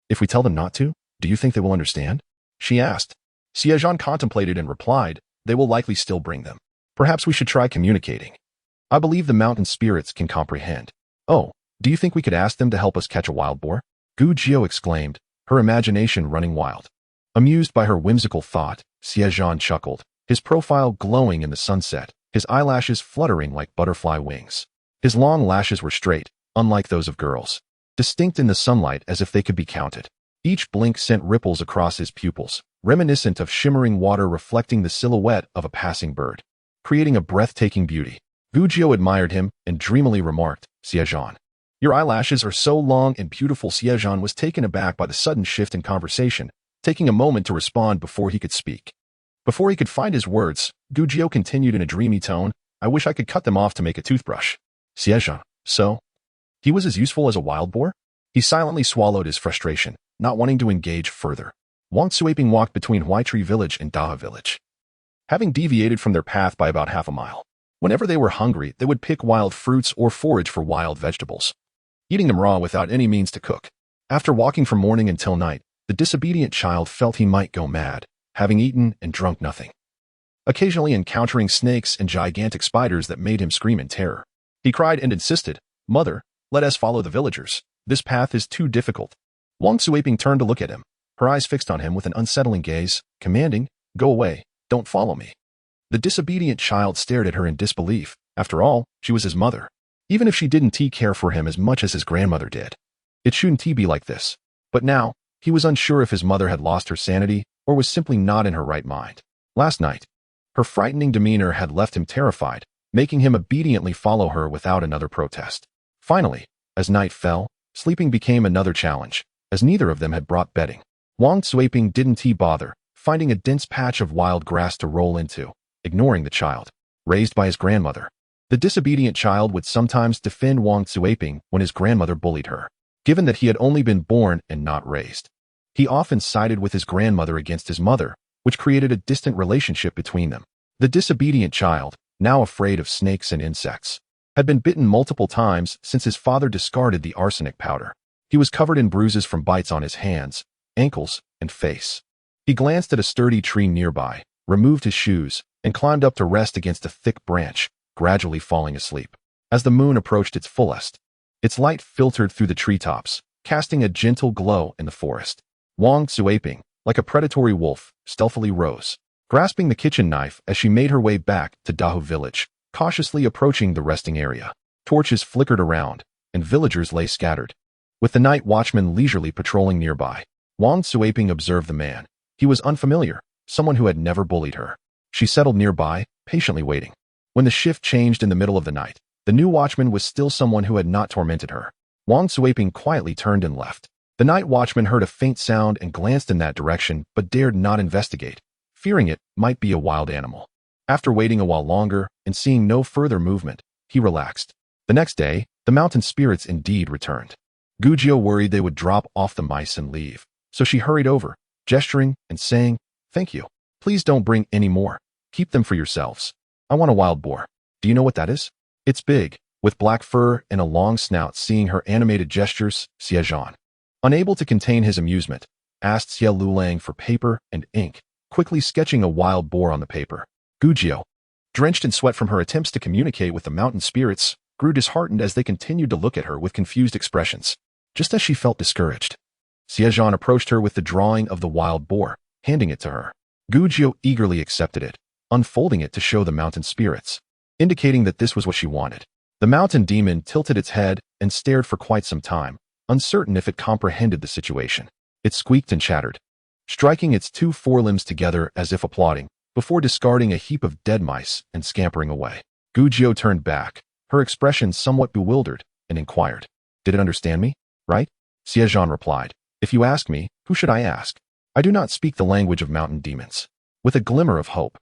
If we tell them not to, do you think they will understand? She asked. Xie Zhan contemplated and replied, they will likely still bring them. Perhaps we should try communicating. I believe the mountain spirits can comprehend. Oh, do you think we could ask them to help us catch a wild boar? Gujiao exclaimed, her imagination running wild. Amused by her whimsical thought, Xie Zhan chuckled, his profile glowing in the sunset, his eyelashes fluttering like butterfly wings. His long lashes were straight, unlike those of girls, distinct in the sunlight as if they could be counted. Each blink sent ripples across his pupils, reminiscent of shimmering water reflecting the silhouette of a passing bird, creating a breathtaking beauty. Gujiao admired him and dreamily remarked, Xie Zhan, your eyelashes are so long and beautiful. Xie Zhan was taken aback by the sudden shift in conversation, taking a moment to respond before he could speak. Before he could find his words, Gujiao continued in a dreamy tone, I wish I could cut them off to make a toothbrush. Xie Zhan, so? He was as useful as a wild boar? He silently swallowed his frustration, not wanting to engage further. Wang Zuiping walked between Huaitree village and Daha village, having deviated from their path by about half a mile. Whenever they were hungry, they would pick wild fruits or forage for wild vegetables, eating them raw without any means to cook. After walking from morning until night, the disobedient child felt he might go mad, having eaten and drunk nothing, occasionally encountering snakes and gigantic spiders that made him scream in terror. He cried and insisted, Mother, let us follow the villagers. This path is too difficult. Wang Zuiping turned to look at him, her eyes fixed on him with an unsettling gaze, commanding, Go away, don't follow me. The disobedient child stared at her in disbelief. After all, she was his mother. Even if she didn't care for him as much as his grandmother did, it shouldn't be like this. But now, he was unsure if his mother had lost her sanity or was simply not in her right mind. Last night, her frightening demeanor had left him terrified, making him obediently follow her without another protest. Finally, as night fell, sleeping became another challenge, as neither of them had brought bedding. Wang Zuiping didn't bother, finding a dense patch of wild grass to roll into, ignoring the child. Raised by his grandmother, the disobedient child would sometimes defend Wang Zuiping when his grandmother bullied her. Given that he had only been born and not raised, he often sided with his grandmother against his mother, which created a distant relationship between them. The disobedient child, now afraid of snakes and insects, had been bitten multiple times since his father discarded the arsenic powder. He was covered in bruises from bites on his hands, ankles, and face. He glanced at a sturdy tree nearby, removed his shoes, and climbed up to rest against a thick branch, gradually falling asleep. As the moon approached its fullest, Its light filtered through the treetops, casting a gentle glow in the forest. Wang Zuiping, like a predatory wolf, stealthily rose, grasping the kitchen knife as she made her way back to Dahu village, cautiously approaching the resting area. Torches flickered around, and villagers lay scattered. With the night watchman leisurely patrolling nearby, Wang Zuiping observed the man. He was unfamiliar, someone who had never bullied her. She settled nearby, patiently waiting. When the shift changed in the middle of the night, the new watchman was still someone who had not tormented her. Wang Zuiping quietly turned and left. The night watchman heard a faint sound and glanced in that direction, but dared not investigate, fearing it might be a wild animal. After waiting a while longer and seeing no further movement, he relaxed. The next day, the mountain spirits indeed returned. Gujio worried they would drop off the mice and leave, so she hurried over, gesturing and saying, "Thank you. Please don't bring any more. Keep them for yourselves. I want a wild boar. Do you know what that is?" "It's big, with black fur and a long snout." Seeing her animated gestures, Xie Zhan, unable to contain his amusement, asked Xie Lulang for paper and ink, quickly sketching a wild boar on the paper. Gujio, drenched in sweat from her attempts to communicate with the mountain spirits, grew disheartened as they continued to look at her with confused expressions, just as she felt discouraged. Xie Zhan approached her with the drawing of the wild boar, handing it to her. Gujio eagerly accepted it, unfolding it to show the mountain spirits, indicating that this was what she wanted. The mountain demon tilted its head and stared for quite some time, uncertain if it comprehended the situation. It squeaked and chattered, striking its two forelimbs together as if applauding, before discarding a heap of dead mice and scampering away. Gujio turned back, her expression somewhat bewildered, and inquired, "Did it understand me, right?" Xie Zhan replied, "If you ask me, who should I ask? I do not speak the language of mountain demons." With a glimmer of hope,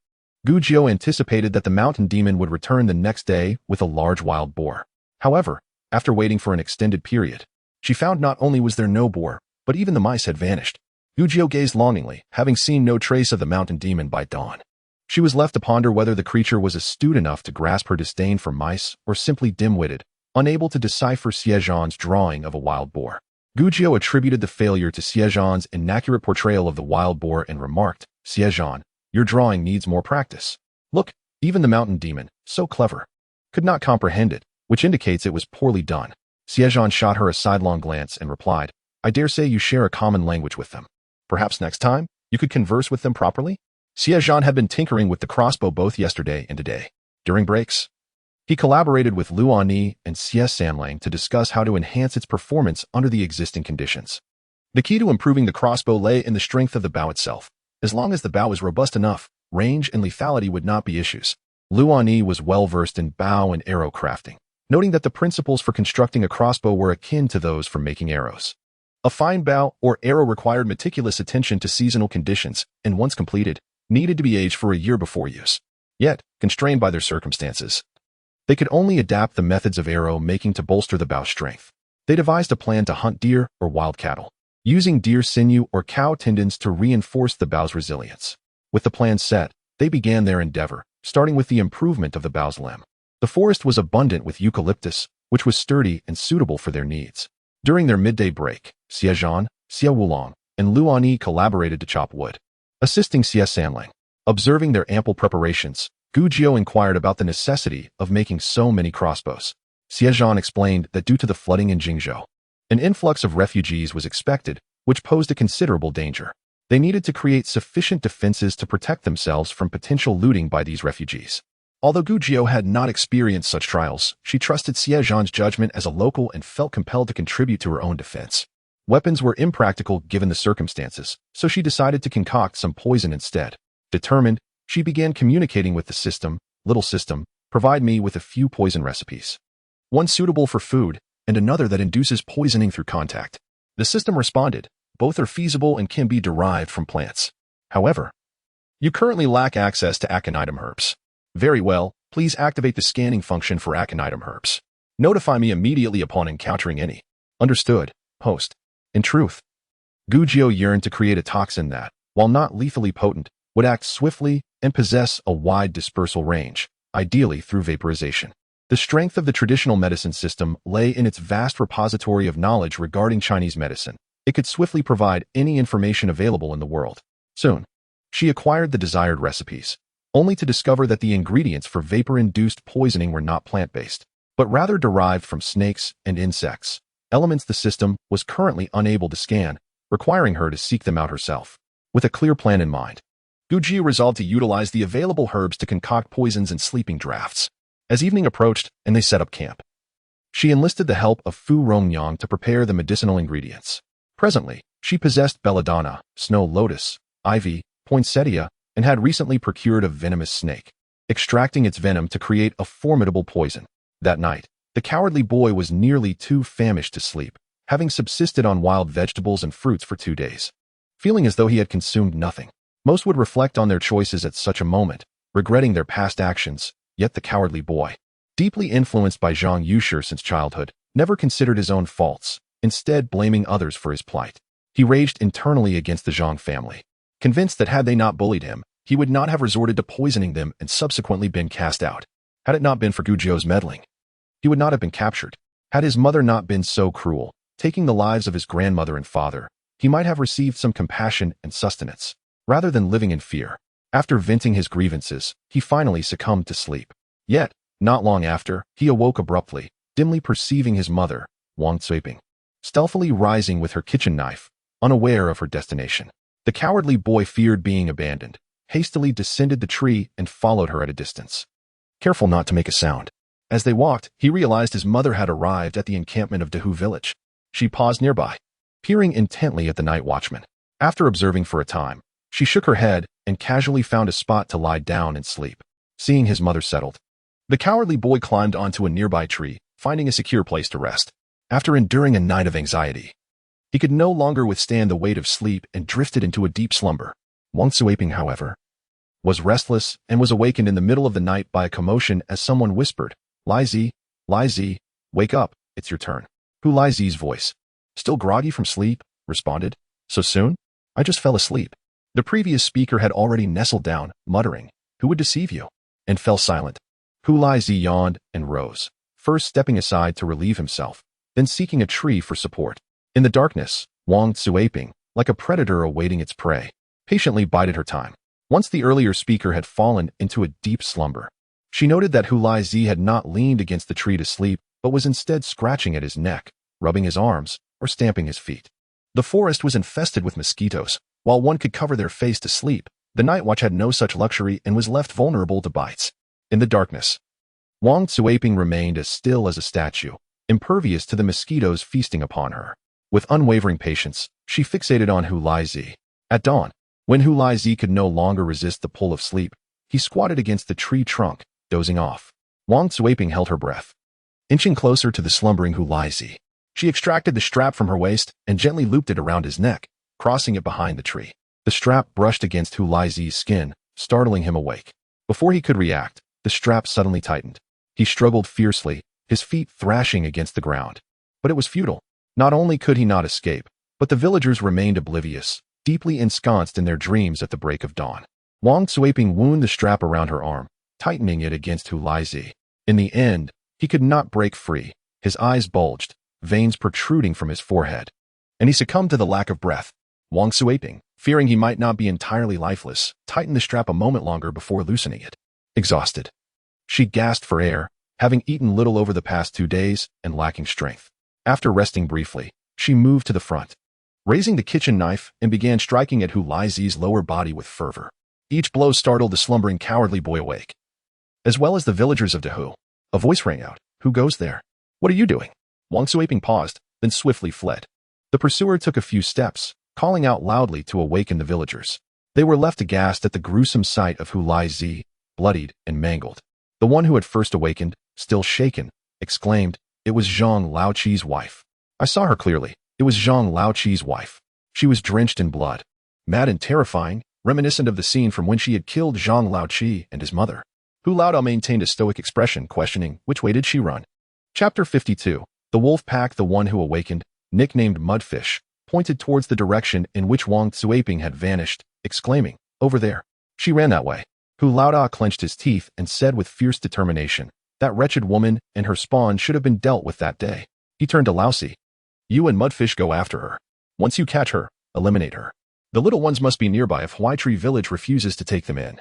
Gujio anticipated that the mountain demon would return the next day with a large wild boar. However, after waiting for an extended period, she found not only was there no boar, but even the mice had vanished. Gujio gazed longingly, having seen no trace of the mountain demon by dawn. She was left to ponder whether the creature was astute enough to grasp her disdain for mice or simply dim-witted, unable to decipher Xie Zhan's drawing of a wild boar. Gujio attributed the failure to Xie Zhan's inaccurate portrayal of the wild boar and remarked, "Xie Zhan, your drawing needs more practice. Look, even the mountain demon, so clever, could not comprehend it, which indicates it was poorly done." Xie Zhan shot her a sidelong glance and replied, "I dare say you share a common language with them. Perhaps next time, you could converse with them properly?" Xie Zhan had been tinkering with the crossbow both yesterday and today. During breaks, he collaborated with Luani and Xie Sanlang to discuss how to enhance its performance under the existing conditions. The key to improving the crossbow lay in the strength of the bow itself. As long as the bow was robust enough, range and lethality would not be issues. Luani was well versed in bow and arrow crafting, noting that the principles for constructing a crossbow were akin to those for making arrows. A fine bow or arrow required meticulous attention to seasonal conditions, and once completed, needed to be aged for a year before use. Yet, constrained by their circumstances, they could only adapt the methods of arrow making to bolster the bow's strength. They devised a plan to hunt deer or wild cattle, using deer sinew or cow tendons to reinforce the bow's resilience. With the plan set, they began their endeavor, starting with the improvement of the bow's limb. The forest was abundant with eucalyptus, which was sturdy and suitable for their needs. During their midday break, Xie Zhan, Xie Wulong, and Luani collaborated to chop wood, assisting Xie Sanlang. Observing their ample preparations, Gujio inquired about the necessity of making so many crossbows. Xie Zhan explained that due to the flooding in Jingzhou, an influx of refugees was expected, which posed a considerable danger. They needed to create sufficient defenses to protect themselves from potential looting by these refugees. Although Gujio had not experienced such trials, she trusted Xie Zhan's judgment as a local and felt compelled to contribute to her own defense. Weapons were impractical given the circumstances, so she decided to concoct some poison instead. Determined, she began communicating with the system. "Little system, provide me with a few poison recipes. One suitable for food, and another that induces poisoning through contact." The system responded, "Both are feasible and can be derived from plants. However, you currently lack access to aconitum herbs. Very well, please activate the scanning function for aconitum herbs. Notify me immediately upon encountering any." "Understood, host." In truth, Gujio yearned to create a toxin that, while not lethally potent, would act swiftly and possess a wide dispersal range, ideally through vaporization. The strength of the traditional medicine system lay in its vast repository of knowledge regarding Chinese medicine. It could swiftly provide any information available in the world. Soon, she acquired the desired recipes, only to discover that the ingredients for vapor-induced poisoning were not plant-based. but rather derived from snakes and insects, elements the system was currently unable to scan, requiring her to seek them out herself. With a clear plan in mind, Guji resolved to utilize the available herbs to concoct poisons and sleeping drafts. As evening approached and they set up camp, she enlisted the help of Fu Rongyang to prepare the medicinal ingredients. Presently, she possessed belladonna, snow lotus, ivy, poinsettia, and had recently procured a venomous snake, extracting its venom to create a formidable poison. That night, the cowardly boy was nearly too famished to sleep, having subsisted on wild vegetables and fruits for 2 days. Feeling as though he had consumed nothing, most would reflect on their choices at such a moment, regretting their past actions, yet the cowardly boy, deeply influenced by Zhang Yushi since childhood, never considered his own faults, instead blaming others for his plight. He raged internally against the Zhang family, convinced that had they not bullied him, he would not have resorted to poisoning them and subsequently been cast out. Had it not been for Guzhou's meddling, he would not have been captured. Had his mother not been so cruel, taking the lives of his grandmother and father, he might have received some compassion and sustenance, rather than living in fear. After venting his grievances, he finally succumbed to sleep. Yet, not long after, he awoke abruptly, dimly perceiving his mother, Wang Zuiping, stealthily rising with her kitchen knife, unaware of her destination. The cowardly boy feared being abandoned, hastily descended the tree and followed her at a distance, careful not to make a sound. As they walked, he realized his mother had arrived at the encampment of Dehu village. She paused nearby, peering intently at the night watchman. After observing for a time, she shook her head and casually found a spot to lie down and sleep. Seeing his mother settled, the cowardly boy climbed onto a nearby tree, finding a secure place to rest. After enduring a night of anxiety, he could no longer withstand the weight of sleep and drifted into a deep slumber. Wang Zuiping, however, was restless and was awakened in the middle of the night by a commotion as someone whispered, Li Zi, wake up, it's your turn. Hu Li Zi's voice, still groggy from sleep, responded, so soon? I just fell asleep. The previous speaker had already nestled down, muttering, who would deceive you? And fell silent. Hu Li Zi yawned and rose, first stepping aside to relieve himself, then seeking a tree for support. In the darkness, Wang Zuiping, like a predator awaiting its prey, patiently bided her time. Once the earlier speaker had fallen into a deep slumber, she noted that Hu Li Zi had not leaned against the tree to sleep, but was instead scratching at his neck, rubbing his arms, or stamping his feet. The forest was infested with mosquitoes. While one could cover their face to sleep, the night watch had no such luxury and was left vulnerable to bites. In the darkness, Wang Zuiping remained as still as a statue, impervious to the mosquitoes feasting upon her. With unwavering patience, she fixated on Hu Li Zi. At dawn, when Hu Li Zi could no longer resist the pull of sleep, he squatted against the tree trunk, dozing off. Wang Zuiping held her breath. Inching closer to the slumbering Hu Li Zi, she extracted the strap from her waist and gently looped it around his neck, crossing it behind the tree. The strap brushed against Hu Li Zi's skin, startling him awake. Before he could react, the strap suddenly tightened. He struggled fiercely, his feet thrashing against the ground. But it was futile. Not only could he not escape, but the villagers remained oblivious, deeply ensconced in their dreams at the break of dawn. Wang Zuiping wound the strap around her arm, tightening it against Hu Li Zi. In the end, he could not break free. His eyes bulged, veins protruding from his forehead, and he succumbed to the lack of breath. Wang Zuiping, fearing he might not be entirely lifeless, tightened the strap a moment longer before loosening it. Exhausted, she gasped for air, having eaten little over the past 2 days and lacking strength. After resting briefly, she moved to the front, raising the kitchen knife and began striking at Hu Li Zi's lower body with fervor. Each blow startled the slumbering cowardly boy awake, as well as the villagers of Dehu. A voice rang out, who goes there? What are you doing? Wang Zuiping paused, then swiftly fled. The pursuer took a few steps, calling out loudly to awaken the villagers. They were left aghast at the gruesome sight of Hu Li Zi, bloodied and mangled. The one who had first awakened, still shaken, exclaimed, it was Zhang Laoqi's wife. I saw her clearly. It was Zhang Laoqi's wife. She was drenched in blood, mad and terrifying, reminiscent of the scene from when she had killed Zhang Laoqi and his mother. Hu Laodao maintained a stoic expression, questioning, which way did she run? Chapter 52. The wolf pack. The one who awakened, nicknamed Mudfish, pointed towards the direction in which Wang Zuiping had vanished, exclaiming, over there. She ran that way. Hu Laodao clenched his teeth and said with fierce determination, that wretched woman and her spawn should have been dealt with that day. He turned to Laosi. You and Mudfish go after her. Once you catch her, eliminate her. The little ones must be nearby if Huaitree village refuses to take them in.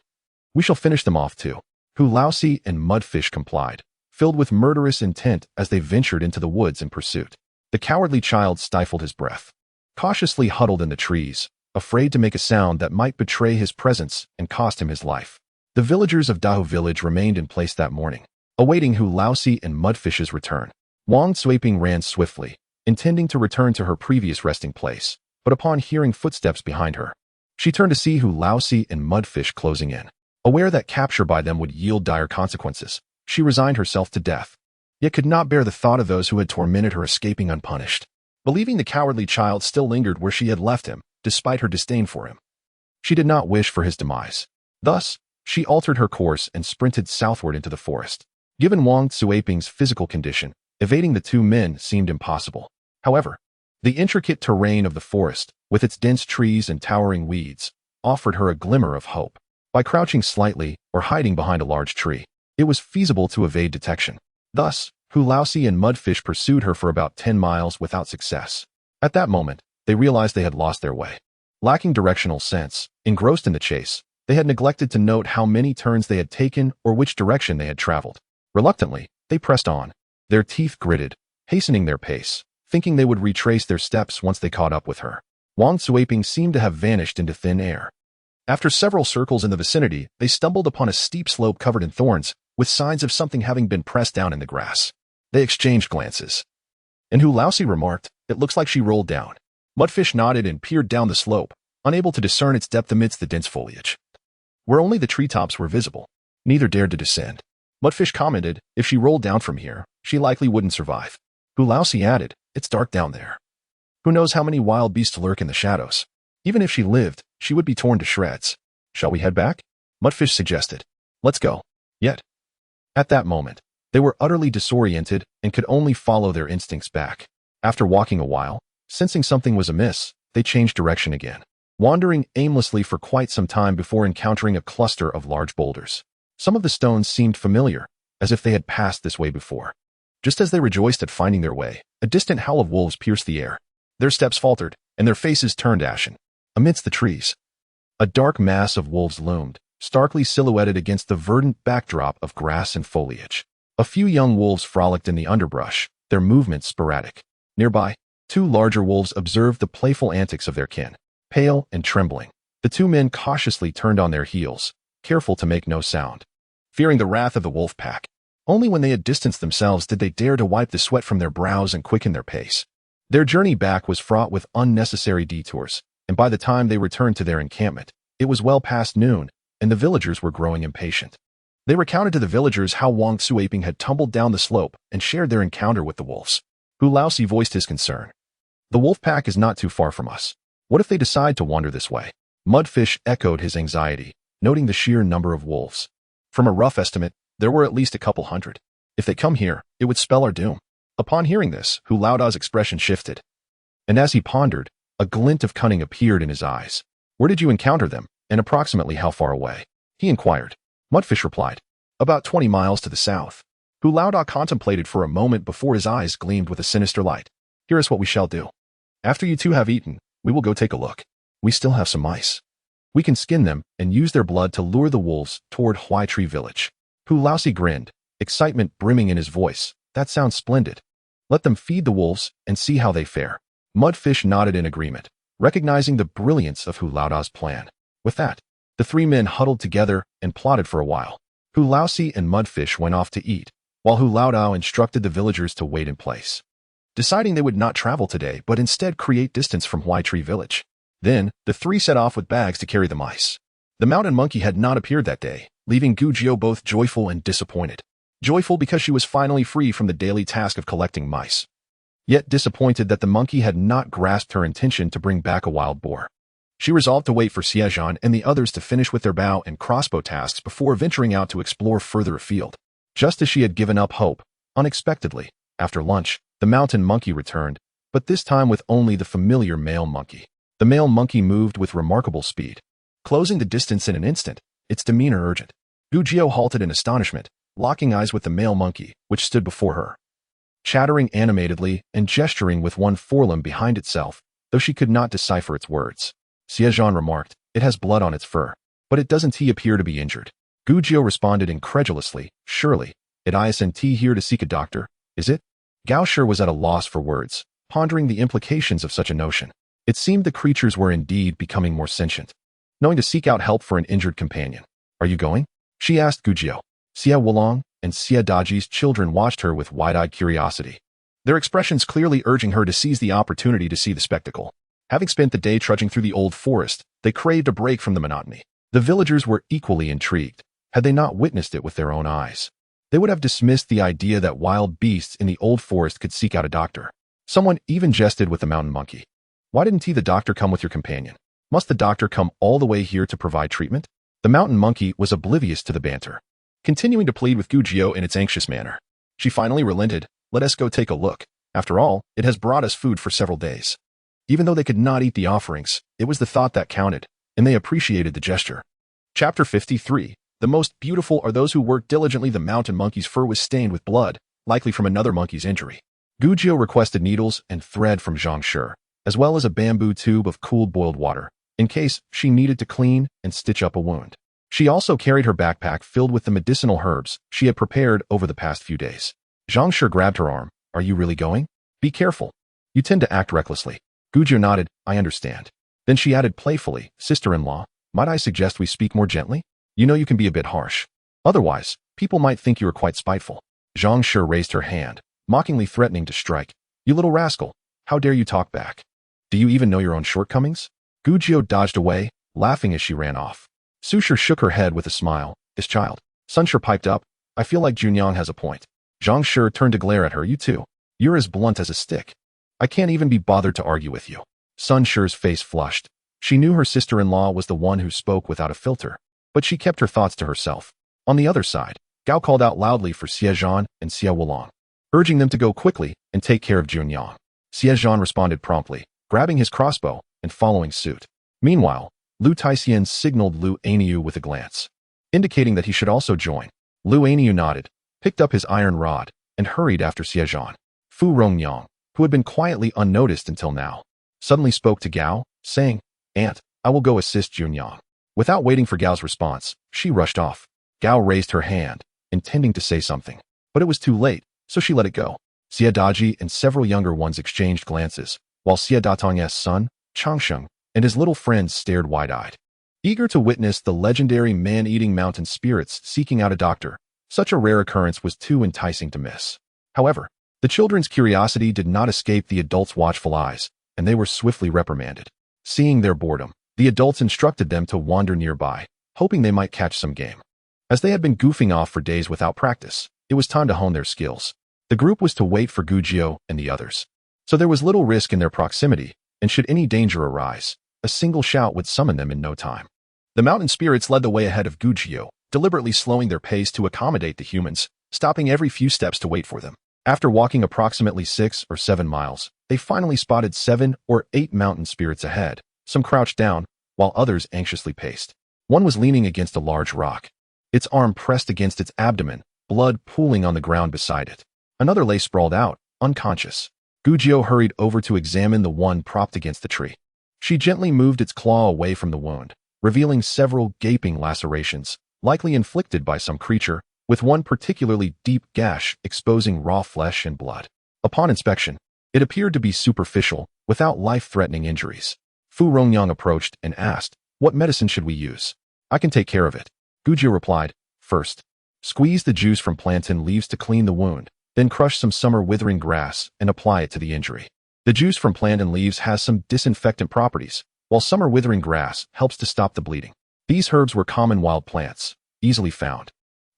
We shall finish them off too. Hu Laosi and Mudfish complied, filled with murderous intent as they ventured into the woods in pursuit. The cowardly child stifled his breath, cautiously huddled in the trees, afraid to make a sound that might betray his presence and cost him his life. The villagers of Dahu village remained in place that morning, awaiting Hu Laosi and Mudfish's return. Wang Cuiping ran swiftly, intending to return to her previous resting place, but upon hearing footsteps behind her, she turned to see Hu Laosi and Mudfish closing in. Aware that capture by them would yield dire consequences, she resigned herself to death, yet could not bear the thought of those who had tormented her escaping unpunished. Believing the cowardly child still lingered where she had left him, despite her disdain for him, she did not wish for his demise. Thus, she altered her course and sprinted southward into the forest. Given Wang Cuiping's physical condition, evading the two men seemed impossible. However, the intricate terrain of the forest, with its dense trees and towering weeds, offered her a glimmer of hope. By crouching slightly or hiding behind a large tree, it was feasible to evade detection. Thus, Hu Laosi and Mudfish pursued her for about 10 miles without success. At that moment, they realized they had lost their way. Lacking directional sense, engrossed in the chase, they had neglected to note how many turns they had taken or which direction they had traveled. Reluctantly, they pressed on, their teeth gritted, hastening their pace, thinking they would retrace their steps once they caught up with her. Wang Cuiping seemed to have vanished into thin air. After several circles in the vicinity, they stumbled upon a steep slope covered in thorns, with signs of something having been pressed down in the grass. They exchanged glances. And Hu Laosi remarked, "It looks like she rolled down." Mudfish nodded and peered down the slope, unable to discern its depth amidst the dense foliage. Where only the treetops were visible, neither dared to descend. Mudfish commented, "If she rolled down from here, she likely wouldn't survive." Hu Laosi added, "It's dark down there. Who knows how many wild beasts lurk in the shadows? Even if she lived, she would be torn to shreds." "Shall we head back?" Mudfish suggested. "Let's go." Yet, at that moment, they were utterly disoriented and could only follow their instincts back. After walking a while, sensing something was amiss, they changed direction again, wandering aimlessly for quite some time before encountering a cluster of large boulders. Some of the stones seemed familiar, as if they had passed this way before. Just as they rejoiced at finding their way, a distant howl of wolves pierced the air. Their steps faltered, and their faces turned ashen. Amidst the trees, a dark mass of wolves loomed, starkly silhouetted against the verdant backdrop of grass and foliage. A few young wolves frolicked in the underbrush, their movements sporadic. Nearby, two larger wolves observed the playful antics of their kin. Pale and trembling, the two men cautiously turned on their heels, careful to make no sound, fearing the wrath of the wolf pack. Only when they had distanced themselves did they dare to wipe the sweat from their brows and quicken their pace. Their journey back was fraught with unnecessary detours, and by the time they returned to their encampment, it was well past noon, and the villagers were growing impatient. They recounted to the villagers how Wang Cuiping had tumbled down the slope and shared their encounter with the wolves. Hu Laosi voiced his concern. "The wolf pack is not too far from us. What if they decide to wander this way?" Mudfish echoed his anxiety, noting the sheer number of wolves. From a rough estimate, there were at least a couple hundred. If they come here, it would spell our doom. Upon hearing this, Hu Laoda's expression shifted, and as he pondered, a glint of cunning appeared in his eyes. "Where did you encounter them, and approximately how far away?" he inquired. Mudfish replied, "About 20 miles to the south." Hu Laoda contemplated for a moment before his eyes gleamed with a sinister light. "Here is what we shall do. After you two have eaten, we will go take a look. We still have some mice. We can skin them and use their blood to lure the wolves toward Huaitree village." Hu Laosi grinned, excitement brimming in his voice. "That sounds splendid. Let them feed the wolves and see how they fare." Mudfish nodded in agreement, recognizing the brilliance of Hu Laoda's plan. With that, the three men huddled together and plotted for a while. Hu Laosi and Mudfish went off to eat, while Hu Laodao instructed the villagers to wait in place, deciding they would not travel today but instead create distance from Huaitree village. Then, the three set off with bags to carry the mice. The mountain monkey had not appeared that day, leaving Gujio both joyful and disappointed. Joyful because she was finally free from the daily task of collecting mice, yet disappointed that the monkey had not grasped her intention to bring back a wild boar. She resolved to wait for Xie Zhan and the others to finish with their bow and crossbow tasks before venturing out to explore further afield. Just as she had given up hope, unexpectedly, after lunch, the mountain monkey returned, but this time with only the familiar male monkey. The male monkey moved with remarkable speed, closing the distance in an instant, its demeanor urgent. Gujio halted in astonishment, locking eyes with the male monkey, which stood before her, chattering animatedly and gesturing with one forelimb behind itself, though she could not decipher its words. Xie Zhan remarked, "It has blood on its fur, but it doesn't appear to be injured." Gujio responded incredulously, "Surely, Isn't here to seek a doctor, is it? Gao Shi was at a loss for words, pondering the implications of such a notion. It seemed the creatures were indeed becoming more sentient, knowing to seek out help for an injured companion. Are you going? She asked Gujio. Xie Wulong and Xie Daji's children watched her with wide-eyed curiosity, their expressions clearly urging her to seize the opportunity to see the spectacle. Having spent the day trudging through the old forest, they craved a break from the monotony. The villagers were equally intrigued. Had they not witnessed it with their own eyes, they would have dismissed the idea that wild beasts in the old forest could seek out a doctor. Someone even jested with the mountain monkey. Why didn't the doctor come with your companion? Must the doctor come all the way here to provide treatment? The mountain monkey was oblivious to the banter, continuing to plead with Gujio in its anxious manner. She finally relented. Let us go take a look. After all, it has brought us food for several days. Even though they could not eat the offerings, it was the thought that counted, and they appreciated the gesture. Chapter 53. The most beautiful are those who work diligently. The mountain monkey's fur was stained with blood, likely from another monkey's injury. Gujio requested needles and thread from Zhang Shi, as well as a bamboo tube of cooled boiled water, in case she needed to clean and stitch up a wound. She also carried her backpack filled with the medicinal herbs she had prepared over the past few days. Zhang Shi grabbed her arm. Are you really going? Be careful. You tend to act recklessly. Gujio nodded. I understand. Then she added playfully, Sister-in-law, might I suggest we speak more gently? You know you can be a bit harsh. Otherwise, people might think you are quite spiteful. Zhang Shi raised her hand, mockingly threatening to strike. You little rascal. How dare you talk back? Do you even know your own shortcomings? Gujio dodged away, laughing as she ran off. Su Shi shook her head with a smile. This child. Sun Shi piped up. I feel like Junyang has a point. Zhang Shi turned to glare at her. You too. You're as blunt as a stick. I can't even be bothered to argue with you. Sun Shi's face flushed. She knew her sister-in-law was the one who spoke without a filter, but she kept her thoughts to herself. On the other side, Gao called out loudly for Xie Zhan and Xie Wulong, urging them to go quickly and take care of Junyang. Xie Zhan responded promptly, grabbing his crossbow and following suit. Meanwhile, Lu Taixian signaled Lu Aniu with a glance, indicating that he should also join. Lu Aniu nodded, picked up his iron rod, and hurried after Xie Zhan. Fu Rongyang, who had been quietly unnoticed until now, suddenly spoke to Gao, saying, Aunt, I will go assist Junyang. Without waiting for Gao's response, she rushed off. Gao raised her hand, intending to say something, but it was too late, so she let it go. Xie Daji and several younger ones exchanged glances, while Xie Datang's son, Changsheng, and his little friends stared wide-eyed, eager to witness the legendary man-eating mountain spirits seeking out a doctor. Such a rare occurrence was too enticing to miss. However, the children's curiosity did not escape the adults' watchful eyes, and they were swiftly reprimanded. Seeing their boredom, the adults instructed them to wander nearby, hoping they might catch some game. As they had been goofing off for days without practice, it was time to hone their skills. The group was to wait for Gujio and the others, so there was little risk in their proximity, and should any danger arise, a single shout would summon them in no time. The mountain spirits led the way ahead of Gujio, deliberately slowing their pace to accommodate the humans, stopping every few steps to wait for them. After walking approximately 6 or 7 miles, they finally spotted 7 or 8 mountain spirits ahead. Some crouched down, while others anxiously paced. One was leaning against a large rock, its arm pressed against its abdomen, blood pooling on the ground beside it. Another lay sprawled out, unconscious. Gujio hurried over to examine the one propped against the tree. She gently moved its claw away from the wound, revealing several gaping lacerations, likely inflicted by some creature, with one particularly deep gash exposing raw flesh and blood. Upon inspection, it appeared to be superficial, without life-threatening injuries. Fu Rongyang approached and asked, What medicine should we use? I can take care of it. Gujio replied, First, squeeze the juice from plantain leaves to clean the wound, then crush some summer withering grass and apply it to the injury. The juice from plantain leaves has some disinfectant properties, while summer withering grass helps to stop the bleeding. These herbs were common wild plants, easily found,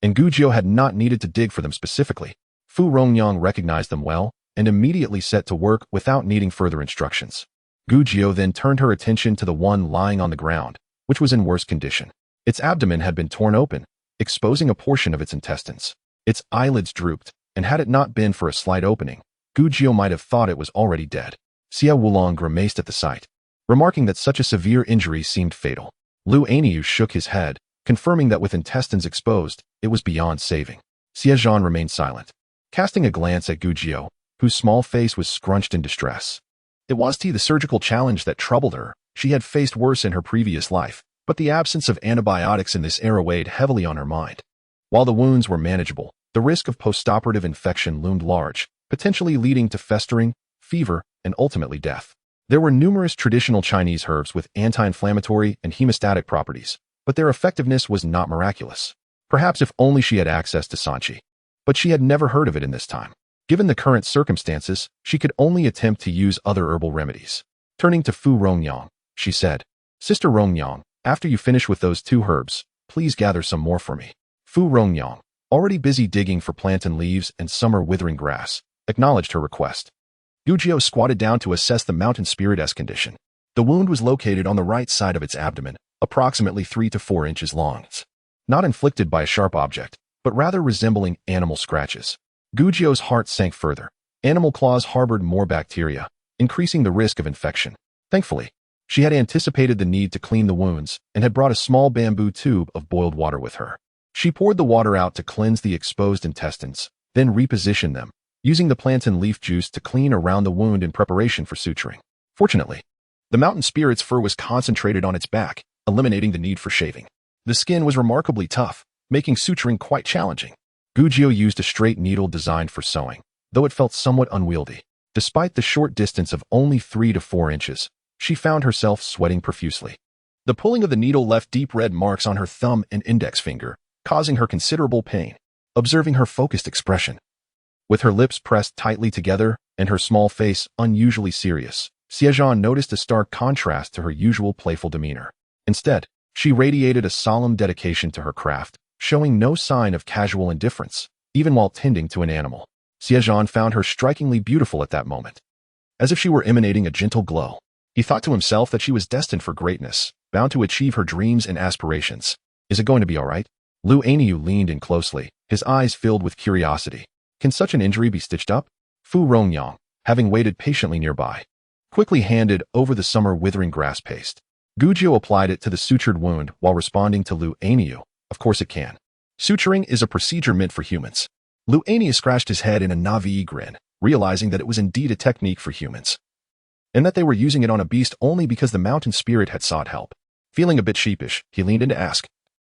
and Gujio had not needed to dig for them specifically. Fu Rongyang recognized them well and immediately set to work without needing further instructions. Gujio then turned her attention to the one lying on the ground, which was in worse condition. Its abdomen had been torn open, exposing a portion of its intestines. Its eyelids drooped, and had it not been for a slight opening, Gujio might have thought it was already dead. Xie Wulong grimaced at the sight, remarking that such a severe injury seemed fatal. Lu Aniu shook his head, confirming that with intestines exposed, it was beyond saving. Xie Zhan remained silent, casting a glance at Gujio, whose small face was scrunched in distress. It was the surgical challenge that troubled her. She had faced worse in her previous life, but the absence of antibiotics in this era weighed heavily on her mind. While the wounds were manageable, The risk of postoperative infection loomed large, potentially leading to festering, fever, and ultimately death. There were numerous traditional Chinese herbs with anti-inflammatory and hemostatic properties, but their effectiveness was not miraculous. Perhaps if only she had access to sanqi. But she had never heard of it in this time. Given the current circumstances, she could only attempt to use other herbal remedies. Turning to Fu Rongyang, she said, "Sister Rongyang, after you finish with those 2 herbs, please gather some more for me." Fu Rongyang, already busy digging for plantain leaves and summer withering grass, acknowledged her request. Gujio squatted down to assess the mountain spirit's condition. The wound was located on the right side of its abdomen, approximately 3 to 4 inches long. Not inflicted by a sharp object, but rather resembling animal scratches. Gujio's heart sank further. Animal claws harbored more bacteria, increasing the risk of infection. Thankfully, she had anticipated the need to clean the wounds and had brought a small bamboo tube of boiled water with her. She poured the water out to cleanse the exposed intestines, then repositioned them, using the plantain leaf juice to clean around the wound in preparation for suturing. Fortunately, the mountain spirit's fur was concentrated on its back, eliminating the need for shaving. The skin was remarkably tough, making suturing quite challenging. Gujio used a straight needle designed for sewing, though it felt somewhat unwieldy. Despite the short distance of only 3 to 4 inches, she found herself sweating profusely. The pulling of the needle left deep red marks on her thumb and index finger, causing her considerable pain. Observing her focused expression, with her lips pressed tightly together and her small face unusually serious, Xie Zhan noticed a stark contrast to her usual playful demeanor. Instead, she radiated a solemn dedication to her craft, showing no sign of casual indifference, even while tending to an animal. Xie Zhan found her strikingly beautiful at that moment. As if she were emanating a gentle glow, he thought to himself that she was destined for greatness, bound to achieve her dreams and aspirations. Is it going to be all right? Lu Aniu leaned in closely, his eyes filled with curiosity. Can such an injury be stitched up? Fu Rongyang, having waited patiently nearby, quickly handed over the summer withering grass paste. Gujio applied it to the sutured wound while responding to Lu Aniu. Of course it can. Suturing is a procedure meant for humans. Lu Aniu scratched his head in a Navi grin, realizing that it was indeed a technique for humans, and that they were using it on a beast only because the mountain spirit had sought help. Feeling a bit sheepish, he leaned in to ask,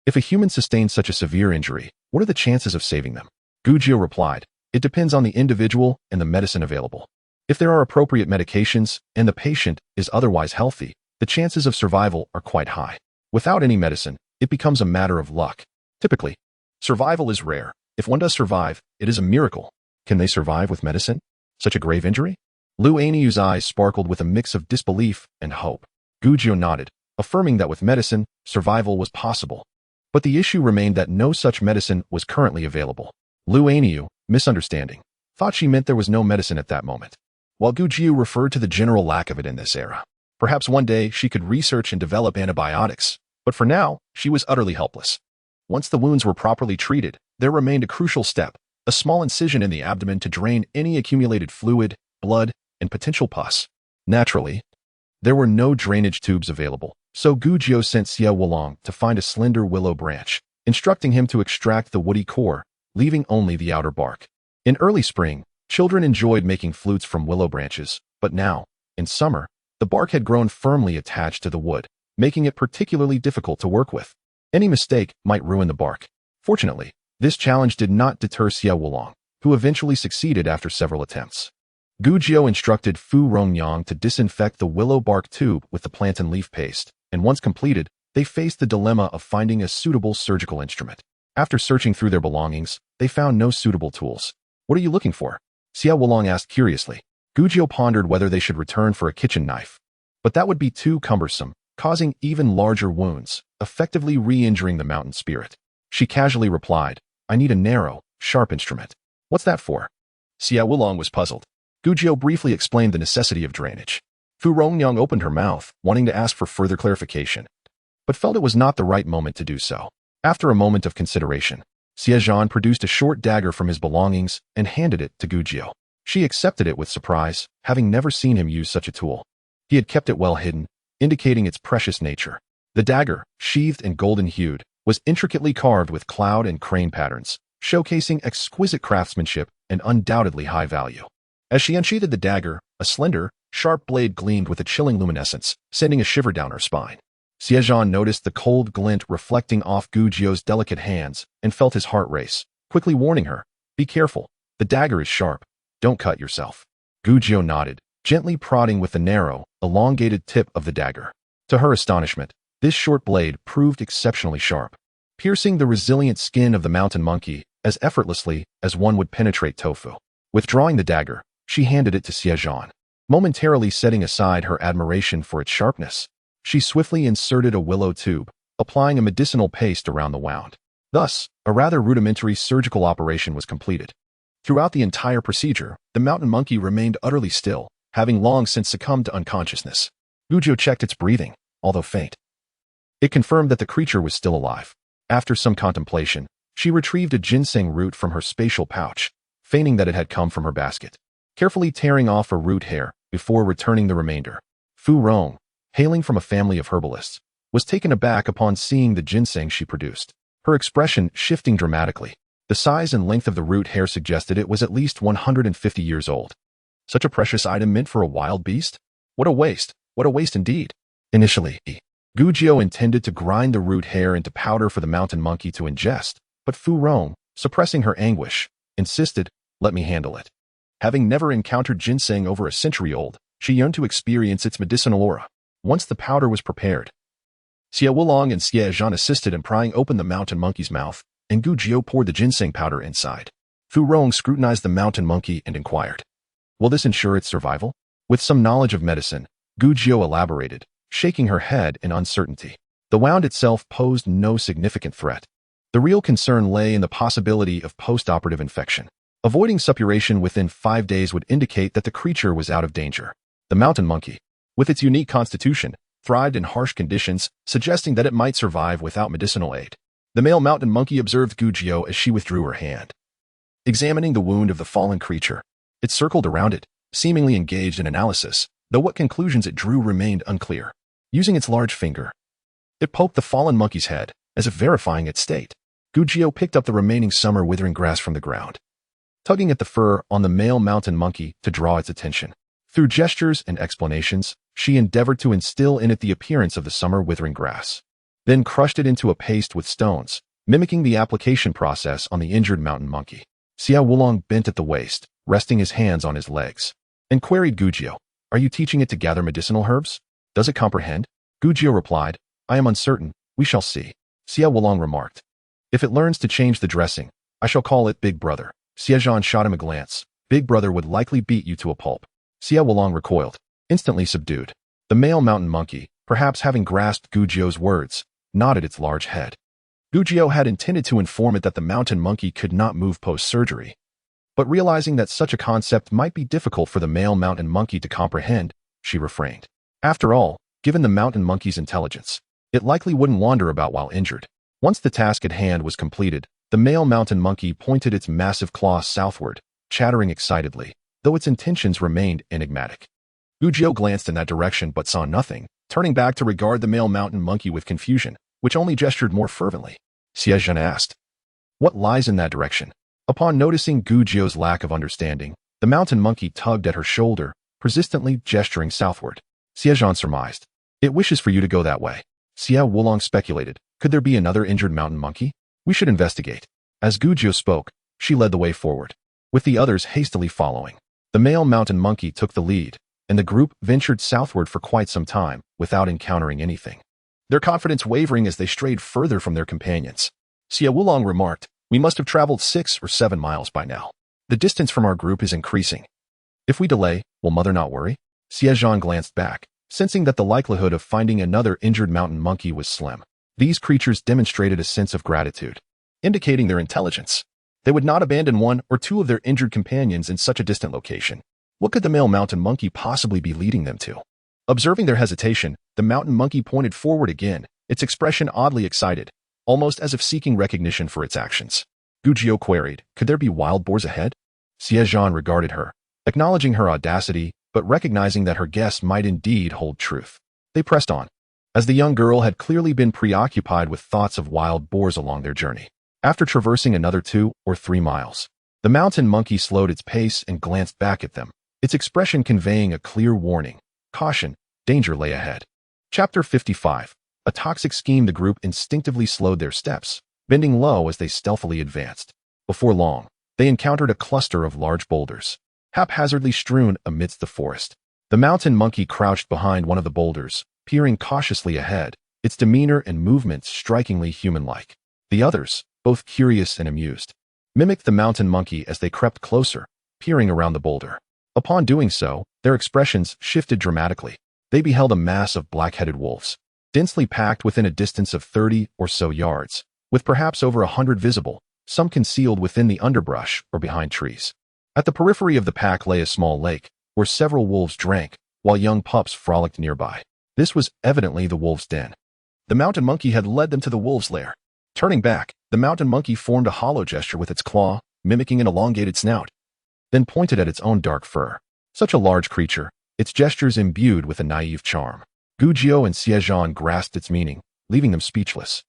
if a human sustains such a severe injury, what are the chances of saving them? Gujio replied, it depends on the individual and the medicine available. If there are appropriate medications and the patient is otherwise healthy, the chances of survival are quite high. Without any medicine, it becomes a matter of luck. Typically, survival is rare. If one does survive, it is a miracle. Can they survive with medicine? Such a grave injury? Lu Aniu's eyes sparkled with a mix of disbelief and hope. Gujio nodded, affirming that with medicine, survival was possible. But the issue remained that no such medicine was currently available. Lu Aniu, misunderstanding, thought she meant there was no medicine at that moment, while Gujio referred to the general lack of it in this era. Perhaps one day she could research and develop antibiotics, but for now, she was utterly helpless. Once the wounds were properly treated, there remained a crucial step, a small incision in the abdomen to drain any accumulated fluid, blood, and potential pus. Naturally, there were no drainage tubes available, so Gujio sent Xie Wulong to find a slender willow branch, instructing him to extract the woody core, leaving only the outer bark. In early spring, children enjoyed making flutes from willow branches, but now, in summer, the bark had grown firmly attached to the wood, making it particularly difficult to work with. Any mistake might ruin the bark. Fortunately, this challenge did not deter Xie Wulong, who eventually succeeded after several attempts. Gujio instructed Fu Rongyang to disinfect the willow bark tube with the plantain leaf paste, and once completed, they faced the dilemma of finding a suitable surgical instrument. After searching through their belongings, they found no suitable tools. What are you looking for? Xie Wulong asked curiously. Gujio pondered whether they should return for a kitchen knife. But that would be too cumbersome, causing even larger wounds, effectively re-injuring the mountain spirit. She casually replied, I need a narrow, sharp instrument. What's that for? Xie Wulong was puzzled. Gujio briefly explained the necessity of drainage. Fu Rongyang opened her mouth, wanting to ask for further clarification, but felt it was not the right moment to do so. After a moment of consideration, Xie Zhan produced a short dagger from his belongings and handed it to Gujio. She accepted it with surprise, having never seen him use such a tool. He had kept it well hidden, indicating its precious nature. The dagger, sheathed and golden-hued, was intricately carved with cloud and crane patterns, showcasing exquisite craftsmanship and undoubtedly high value. As she unsheathed the dagger, a slender, sharp blade gleamed with a chilling luminescence, sending a shiver down her spine. Xie Zhan noticed the cold glint reflecting off Gujio's delicate hands and felt his heart race. quickly warning her, "Be careful, the dagger is sharp, don't cut yourself." Gujio nodded, gently prodding with the narrow, elongated tip of the dagger. To her astonishment, this short blade proved exceptionally sharp, piercing the resilient skin of the mountain monkey as effortlessly as one would penetrate tofu. Withdrawing the dagger, she handed it to Xie Zhan. Momentarily setting aside her admiration for its sharpness, she swiftly inserted a willow tube, applying a medicinal paste around the wound. Thus, a rather rudimentary surgical operation was completed. Throughout the entire procedure, the mountain monkey remained utterly still, having long since succumbed to unconsciousness. Gujio checked its breathing, although faint. It confirmed that the creature was still alive. After some contemplation, she retrieved a ginseng root from her spatial pouch, feigning that it had come from her basket, carefully tearing off a root hair before returning the remainder. Fu Rong, hailing from a family of herbalists, was taken aback upon seeing the ginseng she produced, her expression shifting dramatically. The size and length of the root hair suggested it was at least 150 years old. Such a precious item meant for a wild beast? What a waste indeed. Initially, Gujio intended to grind the root hair into powder for the mountain monkey to ingest, but Fu Rong, suppressing her anguish, insisted, "Let me handle it." Having never encountered ginseng over a century old, she yearned to experience its medicinal aura. Once the powder was prepared, Xie Wulong and Xie Zhan assisted in prying open the mountain monkey's mouth, and Gujio poured the ginseng powder inside. Fu Rong scrutinized the mountain monkey and inquired, "Will this ensure its survival?" With some knowledge of medicine, Gujio elaborated, shaking her head in uncertainty. The wound itself posed no significant threat. The real concern lay in the possibility of post-operative infection. Avoiding suppuration within 5 days would indicate that the creature was out of danger. The mountain monkey, with its unique constitution, thrived in harsh conditions, suggesting that it might survive without medicinal aid. The male mountain monkey observed Gujio as she withdrew her hand. Examining the wound of the fallen creature, it circled around it, seemingly engaged in analysis, though what conclusions it drew remained unclear. Using its large finger, it poked the fallen monkey's head, as if verifying its state. Gujio picked up the remaining summer withering grass from the ground, tugging at the fur on the male mountain monkey to draw its attention. Through gestures and explanations, she endeavored to instill in it the appearance of the summer withering grass, then crushed it into a paste with stones, mimicking the application process on the injured mountain monkey. Xie Wulong bent at the waist, resting his hands on his legs, and queried Gujio, "Are you teaching it to gather medicinal herbs? Does it comprehend?" Gujio replied, "I am uncertain, we shall see." Xie Wulong remarked, "If it learns to change the dressing, I shall call it Big Brother." Xie Zhan shot him a glance. "Big Brother would likely beat you to a pulp." Xie Wulong recoiled, instantly subdued. The male mountain monkey, perhaps having grasped Gujio's words, nodded its large head. Gujio had intended to inform it that the mountain monkey could not move post-surgery, but realizing that such a concept might be difficult for the male mountain monkey to comprehend, she refrained. After all, given the mountain monkey's intelligence, it likely wouldn't wander about while injured. Once the task at hand was completed, the male mountain monkey pointed its massive claws southward, chattering excitedly, though its intentions remained enigmatic. Gujio glanced in that direction but saw nothing, turning back to regard the male mountain monkey with confusion, which only gestured more fervently. Xie Zhan asked, "What lies in that direction?" Upon noticing Gujio's lack of understanding, the mountain monkey tugged at her shoulder, persistently gesturing southward. Xie Zhan surmised, "It wishes for you to go that way." Xie Wulong speculated, "Could there be another injured mountain monkey? We should investigate." As Gujio spoke, she led the way forward, with the others hastily following. The male mountain monkey took the lead, and the group ventured southward for quite some time without encountering anything, their confidence wavering as they strayed further from their companions. Xie Wulong remarked, "We must have traveled 6 or 7 miles by now. The distance from our group is increasing. If we delay, will Mother not worry?" Xie Zhan glanced back, sensing that the likelihood of finding another injured mountain monkey was slim. These creatures demonstrated a sense of gratitude, indicating their intelligence. They would not abandon 1 or 2 of their injured companions in such a distant location. What could the male mountain monkey possibly be leading them to? Observing their hesitation, the mountain monkey pointed forward again, its expression oddly excited, almost as if seeking recognition for its actions. Gujio queried, "Could there be wild boars ahead?" Xie Zhan regarded her, acknowledging her audacity, but recognizing that her guess might indeed hold truth. They pressed on, as the young girl had clearly been preoccupied with thoughts of wild boars along their journey. After traversing another 2 or 3 miles, the mountain monkey slowed its pace and glanced back at them, its expression conveying a clear warning, caution, danger lay ahead. Chapter 55. A toxic scheme. The group instinctively slowed their steps, bending low as they stealthily advanced. Before long, they encountered a cluster of large boulders, haphazardly strewn amidst the forest. The mountain monkey crouched behind one of the boulders, peering cautiously ahead, its demeanor and movements strikingly human-like. The others, both curious and amused, mimicked the mountain monkey as they crept closer, peering around the boulder. Upon doing so, their expressions shifted dramatically. They beheld a mass of black-headed wolves, densely packed within a distance of 30 or so yards, with perhaps over 100 visible, some concealed within the underbrush or behind trees. At the periphery of the pack lay a small lake, where several wolves drank, while young pups frolicked nearby. This was evidently the wolves' den. The mountain monkey had led them to the wolves' lair. Turning back, the mountain monkey formed a hollow gesture with its claw, mimicking an elongated snout, then pointed at its own dark fur. Such a large creature, its gestures imbued with a naive charm. Gujiao and Xie Zhan grasped its meaning, leaving them speechless.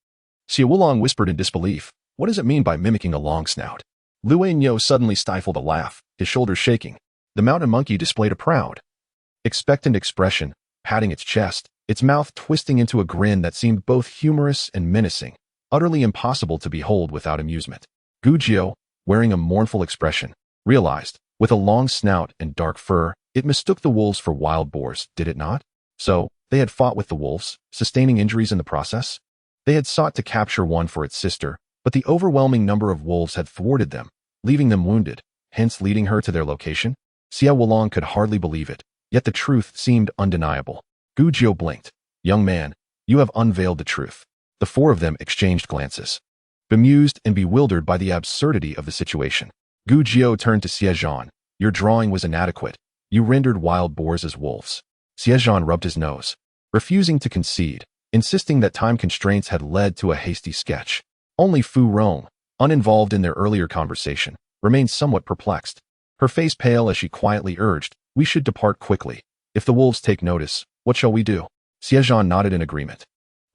Xie Wulong whispered in disbelief, "What does it mean by mimicking a long snout?" Lu Anyo suddenly stifled a laugh, his shoulders shaking. The mountain monkey displayed a proud, expectant expression, patting its chest, its mouth twisting into a grin that seemed both humorous and menacing, utterly impossible to behold without amusement. Gujiao, wearing a mournful expression, realized, with a long snout and dark fur, it mistook the wolves for wild boars, did it not? So, they had fought with the wolves, sustaining injuries in the process? They had sought to capture one for its sister, but the overwhelming number of wolves had thwarted them, leaving them wounded, hence leading her to their location? Xie Wulong could hardly believe it, yet the truth seemed undeniable. Gujiao blinked. "Young man, you have unveiled the truth." The four of them exchanged glances, bemused and bewildered by the absurdity of the situation. Gujiao turned to Xie Zhan. "Your drawing was inadequate. You rendered wild boars as wolves." Xie Zhan rubbed his nose, refusing to concede, insisting that time constraints had led to a hasty sketch. Only Fu Rong, uninvolved in their earlier conversation, remained somewhat perplexed. Her face pale as she quietly urged, "We should depart quickly. If the wolves take notice, what shall we do?" Xie Zhan nodded in agreement.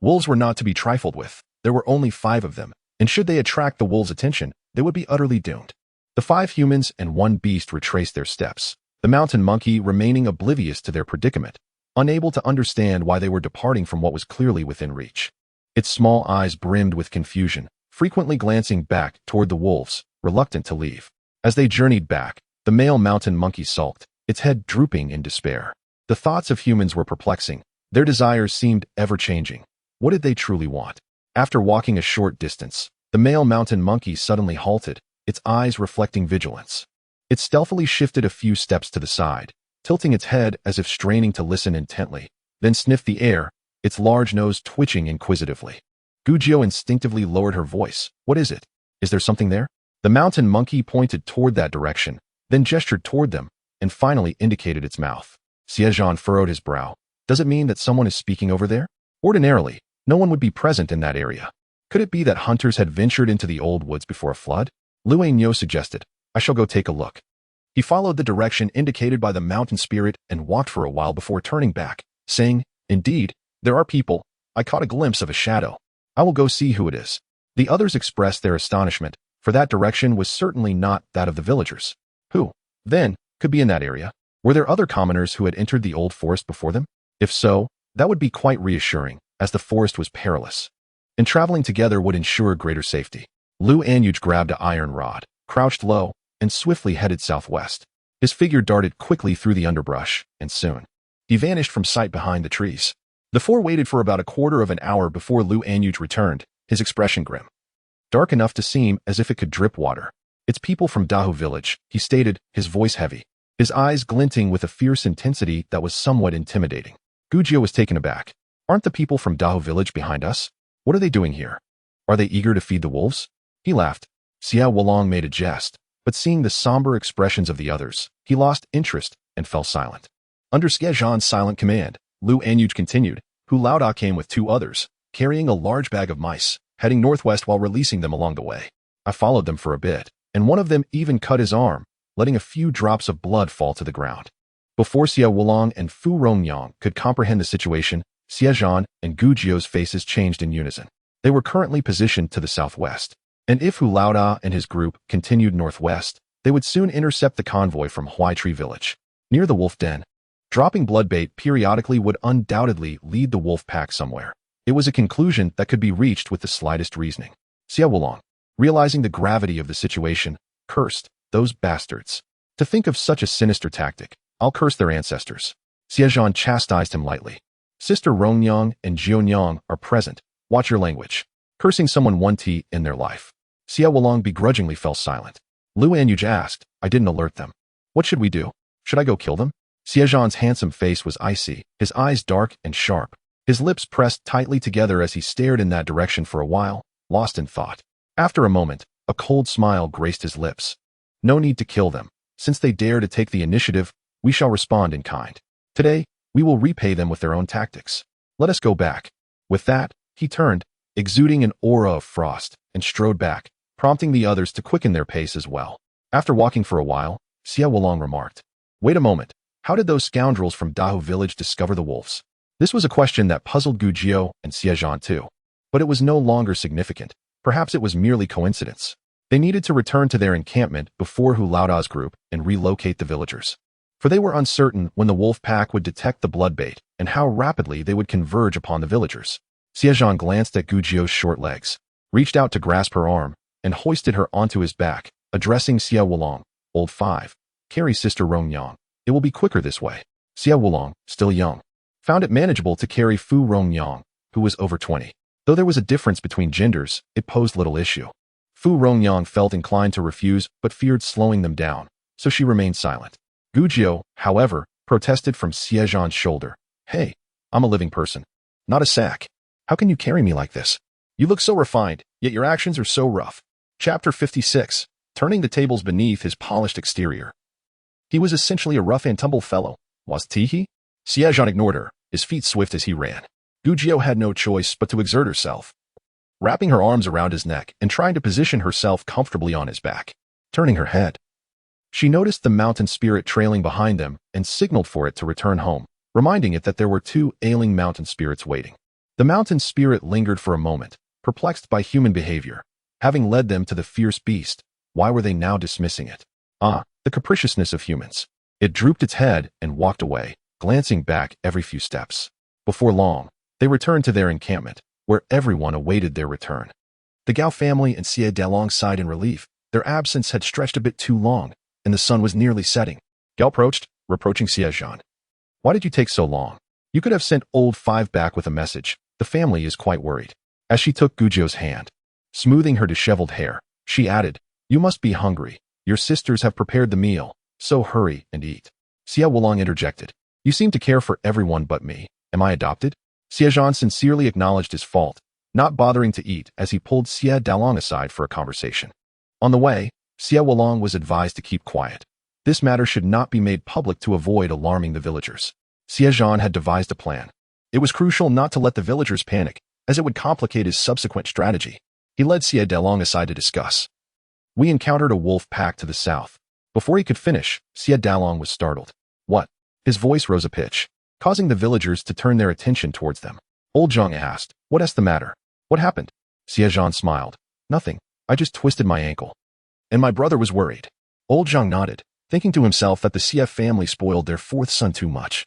Wolves were not to be trifled with. There were only 5 of them, and should they attract the wolves' attention, they would be utterly doomed. The 5 humans and 1 beast retraced their steps, the mountain monkey remaining oblivious to their predicament, unable to understand why they were departing from what was clearly within reach. Its small eyes brimmed with confusion, frequently glancing back toward the wolves, reluctant to leave. As they journeyed back, the male mountain monkey sulked, its head drooping in despair. The thoughts of humans were perplexing. Their desires seemed ever-changing. What did they truly want? After walking a short distance, the male mountain monkey suddenly halted, its eyes reflecting vigilance. It stealthily shifted a few steps to the side, tilting its head as if straining to listen intently, then sniffed the air, its large nose twitching inquisitively. Gujiao instinctively lowered her voice. "What is it? Is there something there?" The mountain monkey pointed toward that direction, then gestured toward them, and finally indicated its mouth. Xie Zhan furrowed his brow. "Does it mean that someone is speaking over there?" Ordinarily, no one would be present in that area. Could it be that hunters had ventured into the old woods before a flood? Lu Anyo suggested, "I shall go take a look." He followed the direction indicated by the mountain spirit and walked for a while before turning back, saying, "Indeed, there are people. I caught a glimpse of a shadow. I will go see who it is." The others expressed their astonishment, for that direction was certainly not that of the villagers. Who, then, could be in that area? Were there other commoners who had entered the old forest before them? If so, that would be quite reassuring, as the forest was perilous, and traveling together would ensure greater safety. Lu Anyuj grabbed an iron rod, crouched low, and swiftly headed southwest. His figure darted quickly through the underbrush, and soon, he vanished from sight behind the trees. The four waited for about a quarter of an hour before Lu Anyuj returned, his expression grim. Dark enough to seem as if it could drip water. "It's people from Dahu village," he stated, his voice heavy, his eyes glinting with a fierce intensity that was somewhat intimidating. Gujiao was taken aback. "Aren't the people from Dahu village behind us? What are they doing here? Are they eager to feed the wolves?" He laughed. Xie Wulong made a jest, but seeing the somber expressions of the others, he lost interest and fell silent. Under Xie Zhan's silent command, Lu Anyuj continued, "Hu Laoda came with 2 others, carrying a large bag of mice, heading northwest while releasing them along the way. I followed them for a bit, and one of them even cut his arm, letting a few drops of blood fall to the ground." Before Xie Wulong and Fu Rongyang could comprehend the situation, Xie Zhan and Gujiao's faces changed in unison. They were currently positioned to the southwest, and if Hu Laoda and his group continued northwest, they would soon intercept the convoy from Huaitree village. Near the wolf den, dropping blood bait periodically would undoubtedly lead the wolf pack somewhere. It was a conclusion that could be reached with the slightest reasoning. "Xie Wulong, Realizing the gravity of the situation, cursed, those bastards. To think of such a sinister tactic, I'll curse their ancestors. Xie Zhan chastised him lightly. Sister Rongyang and Jionyang are present. Watch your language. Cursing someone 1T in their life. Xie Wulong begrudgingly fell silent. Lu Anyuj asked, I didn't alert them. What should we do? Should I go kill them? Xie Zhan's handsome face was icy, his eyes dark and sharp. His lips pressed tightly together as he stared in that direction for a while, lost in thought. After a moment, a cold smile graced his lips. No need to kill them. Since they dare to take the initiative, we shall respond in kind. Today, we will repay them with their own tactics. Let us go back. With that, he turned, exuding an aura of frost, and strode back, prompting the others to quicken their pace as well. After walking for a while, Xie Wulong remarked, Wait a moment, how did those scoundrels from Dahu village discover the wolves? This was a question that puzzled Gu Jiao and Xie Zhan too. But it was no longer significant. Perhaps it was merely coincidence. They needed to return to their encampment before Hu Laoda's group and relocate the villagers. For they were uncertain when the wolf pack would detect the blood bait and how rapidly they would converge upon the villagers. Xie Zhan glanced at Gu Jiao's short legs, reached out to grasp her arm, and hoisted her onto his back, addressing Xie Wulong, Old 5, carry Sister Rongyang. It will be quicker this way. Xie Wulong, still young, found it manageable to carry Fu Rongyang, who was over 20. Though there was a difference between genders, it posed little issue. Fu Rongyang felt inclined to refuse but feared slowing them down, so she remained silent. Gu Jiao, however, protested from Xie Zhan's shoulder. Hey, I'm a living person, not a sack. How can you carry me like this? You look so refined, yet your actions are so rough. Chapter 56, turning the tables beneath his polished exterior. He was essentially a rough-and-tumble fellow, was he? Xie Zhan ignored her, his feet swift as he ran. Gu Jiao had no choice but to exert herself, wrapping her arms around his neck and trying to position herself comfortably on his back. Turning her head, she noticed the mountain spirit trailing behind them and signaled for it to return home, reminding it that there were 2 ailing mountain spirits waiting. The mountain spirit lingered for a moment, perplexed by human behavior. Having led them to the fierce beast, why were they now dismissing it? The capriciousness of humans. It drooped its head and walked away, glancing back every few steps. Before long, they returned to their encampment, where everyone awaited their return. The Gao family and Xie Dalong sighed in relief. Their absence had stretched a bit too long, and the sun was nearly setting. Gao approached, reproaching Xie Zhan. Why did you take so long? You could have sent Old 5 back with a message. The family is quite worried. As she took Gu Jiao's hand, smoothing her disheveled hair, she added, You must be hungry. Your sisters have prepared the meal, so hurry and eat. Xie Wulong interjected. You seem to care for everyone but me. Am I adopted? Xie Zhan sincerely acknowledged his fault, not bothering to eat as he pulled Xie Dalong aside for a conversation. On the way, Xie Wulong was advised to keep quiet. This matter should not be made public to avoid alarming the villagers. Xie Zhan had devised a plan. It was crucial not to let the villagers panic, as it would complicate his subsequent strategy. He led Xie Dalong aside to discuss. We encountered a wolf pack to the south. Before he could finish, Xie Dalong was startled. What? His voice rose a pitch, causing the villagers to turn their attention towards them. Old Zhang asked, What's the matter? What happened? Xie Zhan smiled. Nothing. I just twisted my ankle. And my brother was worried. Old Zhang nodded, thinking to himself that the Xie family spoiled their 4th son too much.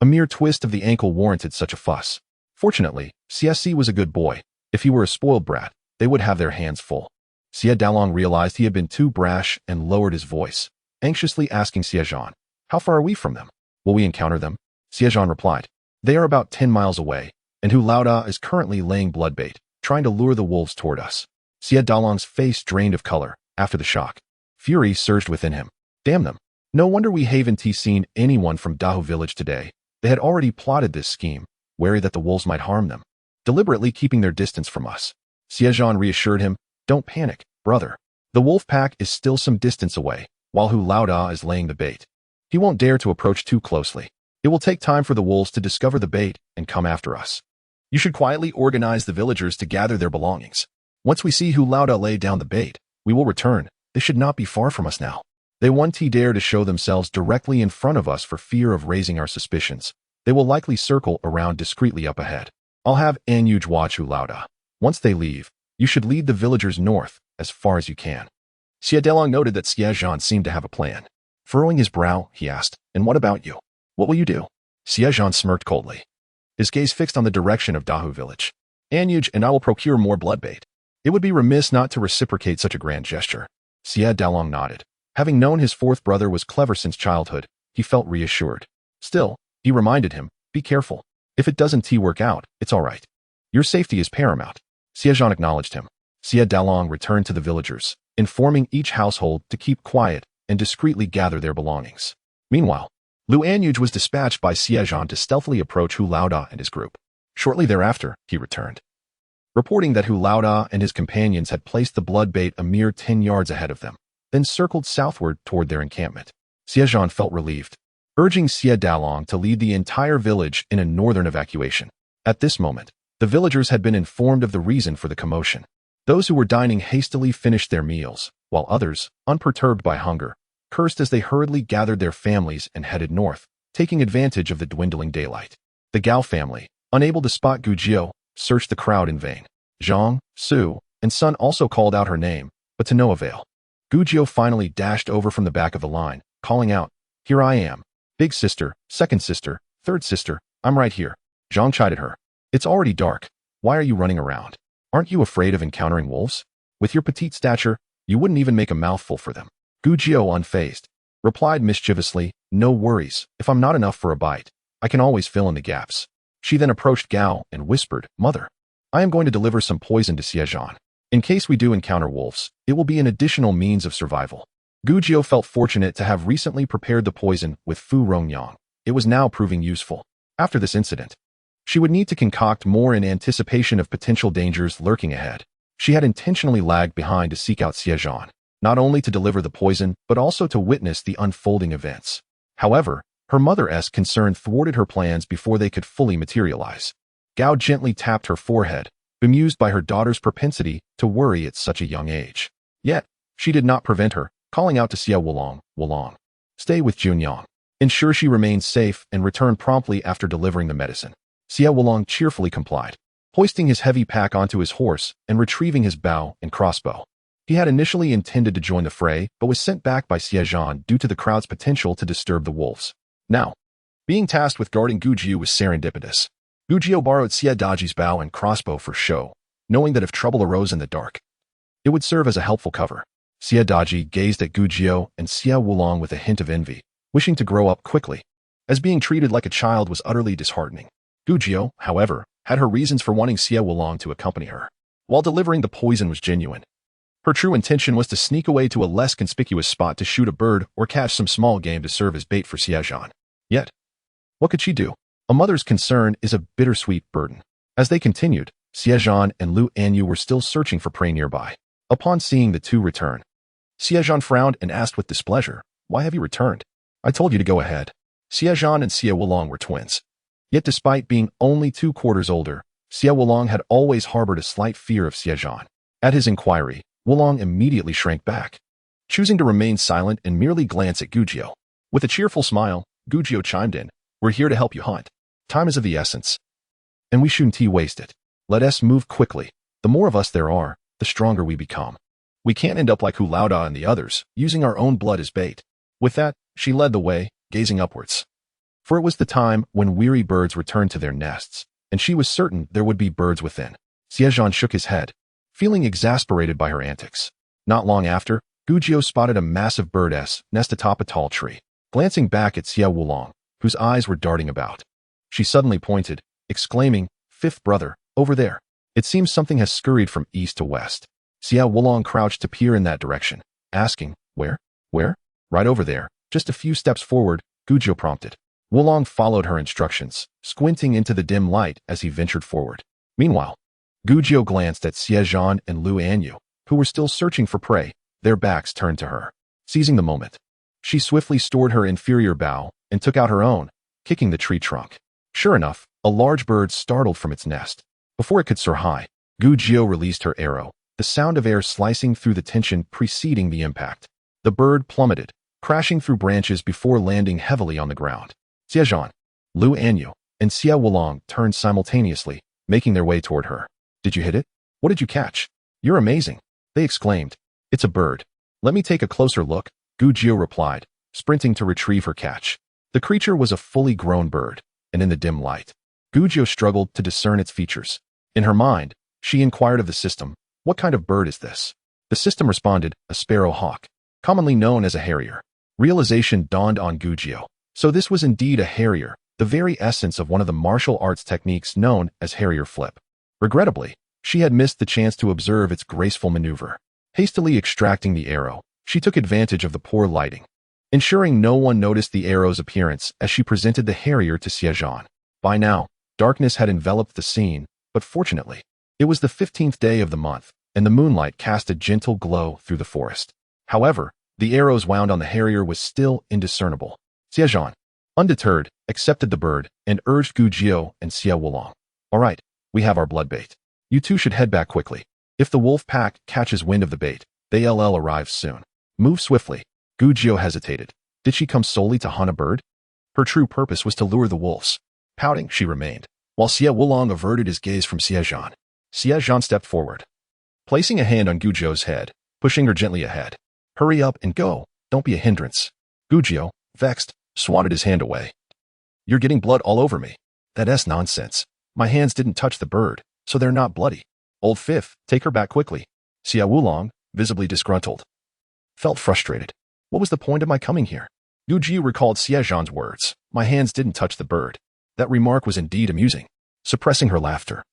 A mere twist of the ankle warranted such a fuss. Fortunately, Xie was a good boy. If he were a spoiled brat, they would have their hands full. Xie Dalong realized he had been too brash and lowered his voice, anxiously asking Xie Zhan, How far are we from them? Will we encounter them? Xie Zhan replied, They are about 10 miles away, and Hu Laoda is currently laying blood bait, trying to lure the wolves toward us. Xie Dalong's face drained of color after the shock. Fury surged within him. Damn them. No wonder we haven't seen anyone from Dahu village today. They had already plotted this scheme, wary that the wolves might harm them, deliberately keeping their distance from us. Xie Zhan reassured him, Don't panic, brother. The wolf pack is still some distance away, while Hu Laoda is laying the bait. He won't dare to approach too closely. It will take time for the wolves to discover the bait and come after us. You should quietly organize the villagers to gather their belongings. Once we see Hu Laoda lay down the bait, we will return. They should not be far from us now. They won't dare to show themselves directly in front of us for fear of raising our suspicions. They will likely circle around discreetly up ahead. I'll have Anyuj watch Hu Laoda. Once they leave, you should lead the villagers north as far as you can. Xie Dalong noted that Xie Zhan seemed to have a plan. Furrowing his brow, he asked, And what about you? What will you do? Xie Zhan smirked coldly, his gaze fixed on the direction of Dahu village. Anyuj and I will procure more blood bait. It would be remiss not to reciprocate such a grand gesture. Xie Zhan nodded. Having known his fourth brother was clever since childhood, he felt reassured. Still, he reminded him, be careful. If it doesn't work out, it's all right. Your safety is paramount. Xie Zhan acknowledged him. Xie Zhan returned to the villagers, informing each household to keep quiet and discreetly gather their belongings. Meanwhile, Lu Anyuj was dispatched by Xie Zhan to stealthily approach Hu Laoda and his group. Shortly thereafter, he returned, reporting that Hu Laoda and his companions had placed the blood bait a mere 10 yards ahead of them, then circled southward toward their encampment. Xie Zhan felt relieved, urging Xie Zhan to lead the entire village in a northern evacuation. At this moment, the villagers had been informed of the reason for the commotion. Those who were dining hastily finished their meals, while others, unperturbed by hunger, cursed as they hurriedly gathered their families and headed north, taking advantage of the dwindling daylight. The Gao family, unable to spot Gujiu, searched the crowd in vain. Zhang, Su, and Sun also called out her name, but to no avail. Gujiu finally dashed over from the back of the line, calling out, "Here I am. Big sister, second sister, third sister, I'm right here." Zhang chided her. "It's already dark. Why are you running around? Aren't you afraid of encountering wolves? With your petite stature, you wouldn't even make a mouthful for them." Gujiu, unfazed, replied mischievously, "No worries, if I'm not enough for a bite, I can always fill in the gaps." She then approached Gao and whispered, "Mother, I am going to deliver some poison to Xie Zhan. In case we do encounter wolves, it will be an additional means of survival." Gujiu felt fortunate to have recently prepared the poison with Fu Rongyang. It was now proving useful. After this incident, she would need to concoct more in anticipation of potential dangers lurking ahead. She had intentionally lagged behind to seek out Xie Zhan, not only to deliver the poison, but also to witness the unfolding events. However, her mother's concern thwarted her plans before they could fully materialize. Gao gently tapped her forehead, bemused by her daughter's propensity to worry at such a young age. Yet, she did not prevent her, calling out to Xie Wulong, "Stay with Junyang. Ensure she remains safe and return promptly after delivering the medicine." Xie Wulong cheerfully complied, hoisting his heavy pack onto his horse and retrieving his bow and crossbow. He had initially intended to join the fray, but was sent back by Xie Zhan due to the crowd's potential to disturb the wolves. Now, being tasked with guarding Gujiu was serendipitous. Gujiu borrowed Xie Daji's bow and crossbow for show, knowing that if trouble arose in the dark, it would serve as a helpful cover. Xie Daji gazed at Gujiu and Xie Wulong with a hint of envy, wishing to grow up quickly, as being treated like a child was utterly disheartening. Gujiu, however, had her reasons for wanting Xie Wulong to accompany her. While delivering the poison was genuine, her true intention was to sneak away to a less conspicuous spot to shoot a bird or catch some small game to serve as bait for Xie Zhan. Yet, what could she do? A mother's concern is a bittersweet burden. As they continued, Xie Zhan and Lu Anyu were still searching for prey nearby. Upon seeing the two return, Xie Zhan frowned and asked with displeasure, "Why have you returned? I told you to go ahead." Xie Zhan and Xie Wulong were twins. Yet despite being only 2 quarters older, Xie Wulong had always harbored a slight fear of Xie Zhan. At his inquiry, Wulong immediately shrank back, choosing to remain silent and merely glance at Gujiu. With a cheerful smile, Gujiu chimed in, "We're here to help you hunt. Time is of the essence, and we shouldn't waste it. Let us move quickly. The more of us there are, the stronger we become. We can't end up like Hu Laoda and the others, using our own blood as bait." With that, she led the way, gazing upwards. For it was the time when weary birds returned to their nests, and she was certain there would be birds within. Xie Zhan shook his head, feeling exasperated by her antics. Not long after, Gujiu spotted a massive bird's nest atop a tall tree. Glancing back at Xie Wulong, whose eyes were darting about, she suddenly pointed, exclaiming, "Fifth brother, over there. It seems something has scurried from east to west." Xie Wulong crouched to peer in that direction, asking, Where? "Right over there, just a few steps forward," Gujiu prompted. Wulong followed her instructions, squinting into the dim light as he ventured forward. Meanwhile, Gujiu glanced at Xie Zhan and Lu Anyu, who were still searching for prey, their backs turned to her. Seizing the moment, she swiftly stored her inferior bow and took out her own, kicking the tree trunk. Sure enough, a large bird startled from its nest. Before it could soar high, Gujiu released her arrow, the sound of air slicing through the tension preceding the impact. The bird plummeted, crashing through branches before landing heavily on the ground. Xie Zhan, Lu Anyu, and Xie Wulong turned simultaneously, making their way toward her. "Did you hit it? What did you catch? You're amazing," they exclaimed. "It's a bird. Let me take a closer look," Gujiu replied, sprinting to retrieve her catch. The creature was a fully grown bird, and in the dim light, Gujiu struggled to discern its features. In her mind, she inquired of the system, What kind of bird is this? The system responded, a sparrow hawk, commonly known as a harrier. Realization dawned on Gujio. So this was indeed a harrier, the very essence of one of the martial arts techniques known as harrier flip. Regrettably, she had missed the chance to observe its graceful maneuver. Hastily extracting the arrow, she took advantage of the poor lighting, ensuring no one noticed the arrow's appearance as she presented the harrier to Xie Zhan. By now, darkness had enveloped the scene, but fortunately, it was the 15th day of the month, and the moonlight cast a gentle glow through the forest. However, the arrows wound on the harrier was still indiscernible. Xie Zhan, undeterred, accepted the bird and urged Gujio and Xie Wulong. All right, we have our blood bait. You two should head back quickly. If the wolf pack catches wind of the bait, they'll arrive soon. Move swiftly. Gujio hesitated. Did she come solely to hunt a bird? Her true purpose was to lure the wolves. Pouting, she remained, while Xie Wulong averted his gaze from Xie Zhan. Xie Zhan stepped forward, placing a hand on Gujio's head, pushing her gently ahead. Hurry up and go. Don't be a hindrance. Gujio, vexed, swatted his hand away. You're getting blood all over me. That's nonsense. My hands didn't touch the bird, so they're not bloody. Old Fifth, take her back quickly. Xie Wulong, visibly disgruntled, felt frustrated. What was the point of my coming here? Gujio recalled Xie Zhan's words. My hands didn't touch the bird. That remark was indeed amusing. Suppressing her laughter,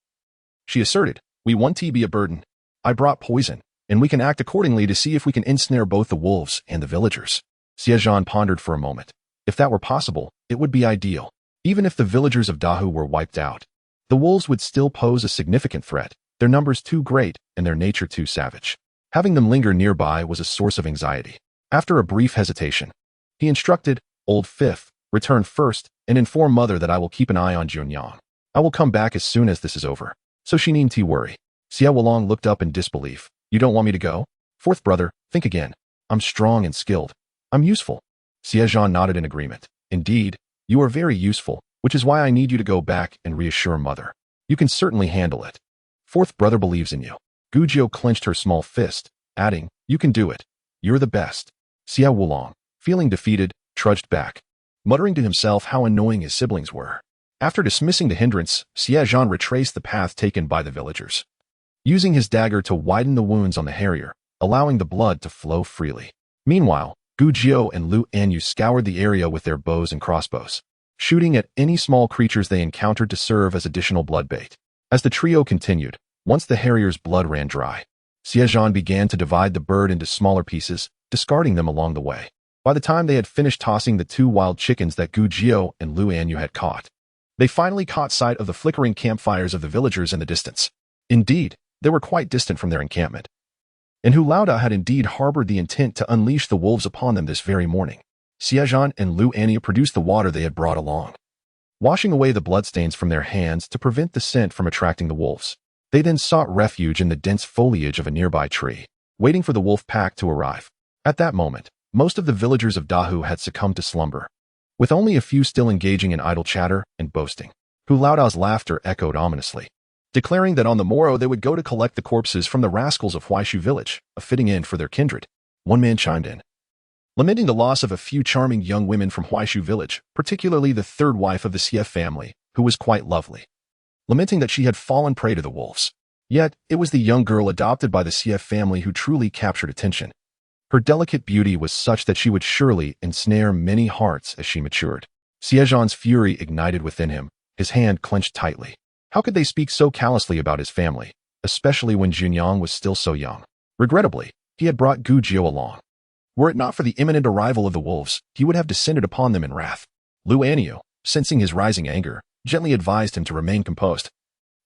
she asserted, we want to be a burden. I brought poison, and we can act accordingly to see if we can ensnare both the wolves and the villagers. Xie Zhan pondered for a moment. If that were possible, it would be ideal. Even if the villagers of Dahu were wiped out, the wolves would still pose a significant threat, their numbers too great and their nature too savage. Having them linger nearby was a source of anxiety. After a brief hesitation, he instructed, Old Fifth, return first and inform Mother that I will keep an eye on Junyang. I will come back as soon as this is over, so she needn't worry. Xie Wulong looked up in disbelief. You don't want me to go? Fourth brother, think again. I'm strong and skilled. I'm useful. Xie Zhan nodded in agreement. Indeed, you are very useful, which is why I need you to go back and reassure Mother. You can certainly handle it. Fourth brother believes in you. Gujio clenched her small fist, adding, you can do it. You're the best. Xie Wulong, feeling defeated, trudged back, muttering to himself how annoying his siblings were. After dismissing the hindrance, Xie Zhan retraced the path taken by the villagers, using his dagger to widen the wounds on the harrier, allowing the blood to flow freely. Meanwhile, Gujio and Lu Anyu scoured the area with their bows and crossbows, shooting at any small creatures they encountered to serve as additional blood bait. As the trio continued, once the harrier's blood ran dry, Xie Zhan began to divide the bird into smaller pieces, discarding them along the way. By the time they had finished tossing the 2 wild chickens that Gujio and Lu Anyu had caught, they finally caught sight of the flickering campfires of the villagers in the distance. Indeed, they were quite distant from their encampment, and Hu Laoda had indeed harbored the intent to unleash the wolves upon them this very morning. Xie Zhan and Lu Anyu produced the water they had brought along, washing away the bloodstains from their hands to prevent the scent from attracting the wolves. They then sought refuge in the dense foliage of a nearby tree, waiting for the wolf pack to arrive. At that moment, most of the villagers of Dahu had succumbed to slumber, with only a few still engaging in idle chatter and boasting. Hu Laoda's laughter echoed ominously, declaring that on the morrow they would go to collect the corpses from the rascals of Huaishu village, a fitting end for their kindred. One man chimed in, lamenting the loss of a few charming young women from Huaishu village, particularly the third wife of the Xie family, who was quite lovely, lamenting that she had fallen prey to the wolves. Yet, it was the young girl adopted by the Xie family who truly captured attention. Her delicate beauty was such that she would surely ensnare many hearts as she matured. Xie Zhan's fury ignited within him, his hand clenched tightly. How could they speak so callously about his family, especially when Junyang was still so young? Regrettably, he had brought Gujio along. Were it not for the imminent arrival of the wolves, he would have descended upon them in wrath. Lu Anyu, sensing his rising anger, gently advised him to remain composed,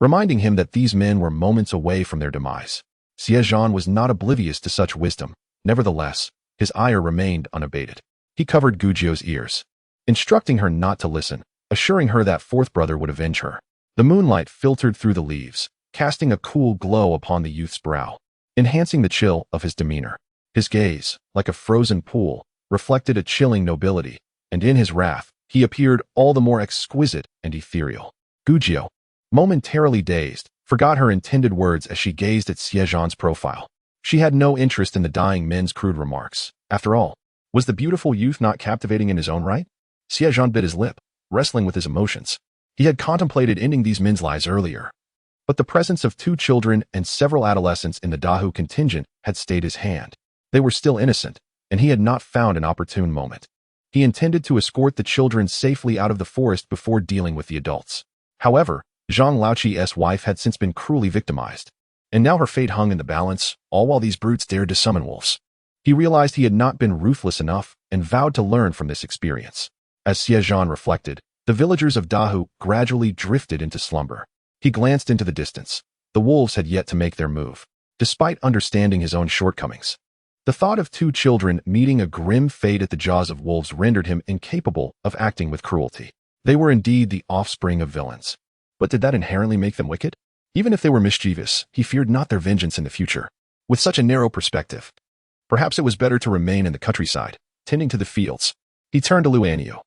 reminding him that these men were moments away from their demise. Xie Zhan was not oblivious to such wisdom. Nevertheless, his ire remained unabated. He covered Gujio's ears, instructing her not to listen, assuring her that fourth brother would avenge her. The moonlight filtered through the leaves, casting a cool glow upon the youth's brow, enhancing the chill of his demeanor. His gaze, like a frozen pool, reflected a chilling nobility, and in his wrath, he appeared all the more exquisite and ethereal. Gujio, momentarily dazed, forgot her intended words as she gazed at Xie Zhan's profile. She had no interest in the dying men's crude remarks. After all, was the beautiful youth not captivating in his own right? Xie Zhan bit his lip, wrestling with his emotions. He had contemplated ending these men's lives earlier, But the presence of 2 children and several adolescents in the Dahu contingent had stayed his hand. They were still innocent, and he had not found an opportune moment. He intended to escort the children safely out of the forest before dealing with the adults. However, Zhang Laoqi's wife had since been cruelly victimized, and now her fate hung in the balance, all while these brutes dared to summon wolves. He realized he had not been ruthless enough and vowed to learn from this experience. As Xie Zhan reflected, the villagers of Dahu gradually drifted into slumber. He glanced into the distance. The wolves had yet to make their move, despite understanding his own shortcomings. The thought of 2 children meeting a grim fate at the jaws of wolves rendered him incapable of acting with cruelty. They were indeed the offspring of villains. But did that inherently make them wicked? Even if they were mischievous, he feared not their vengeance in the future. With such a narrow perspective, perhaps it was better to remain in the countryside, tending to the fields. He turned to Lu Anyu,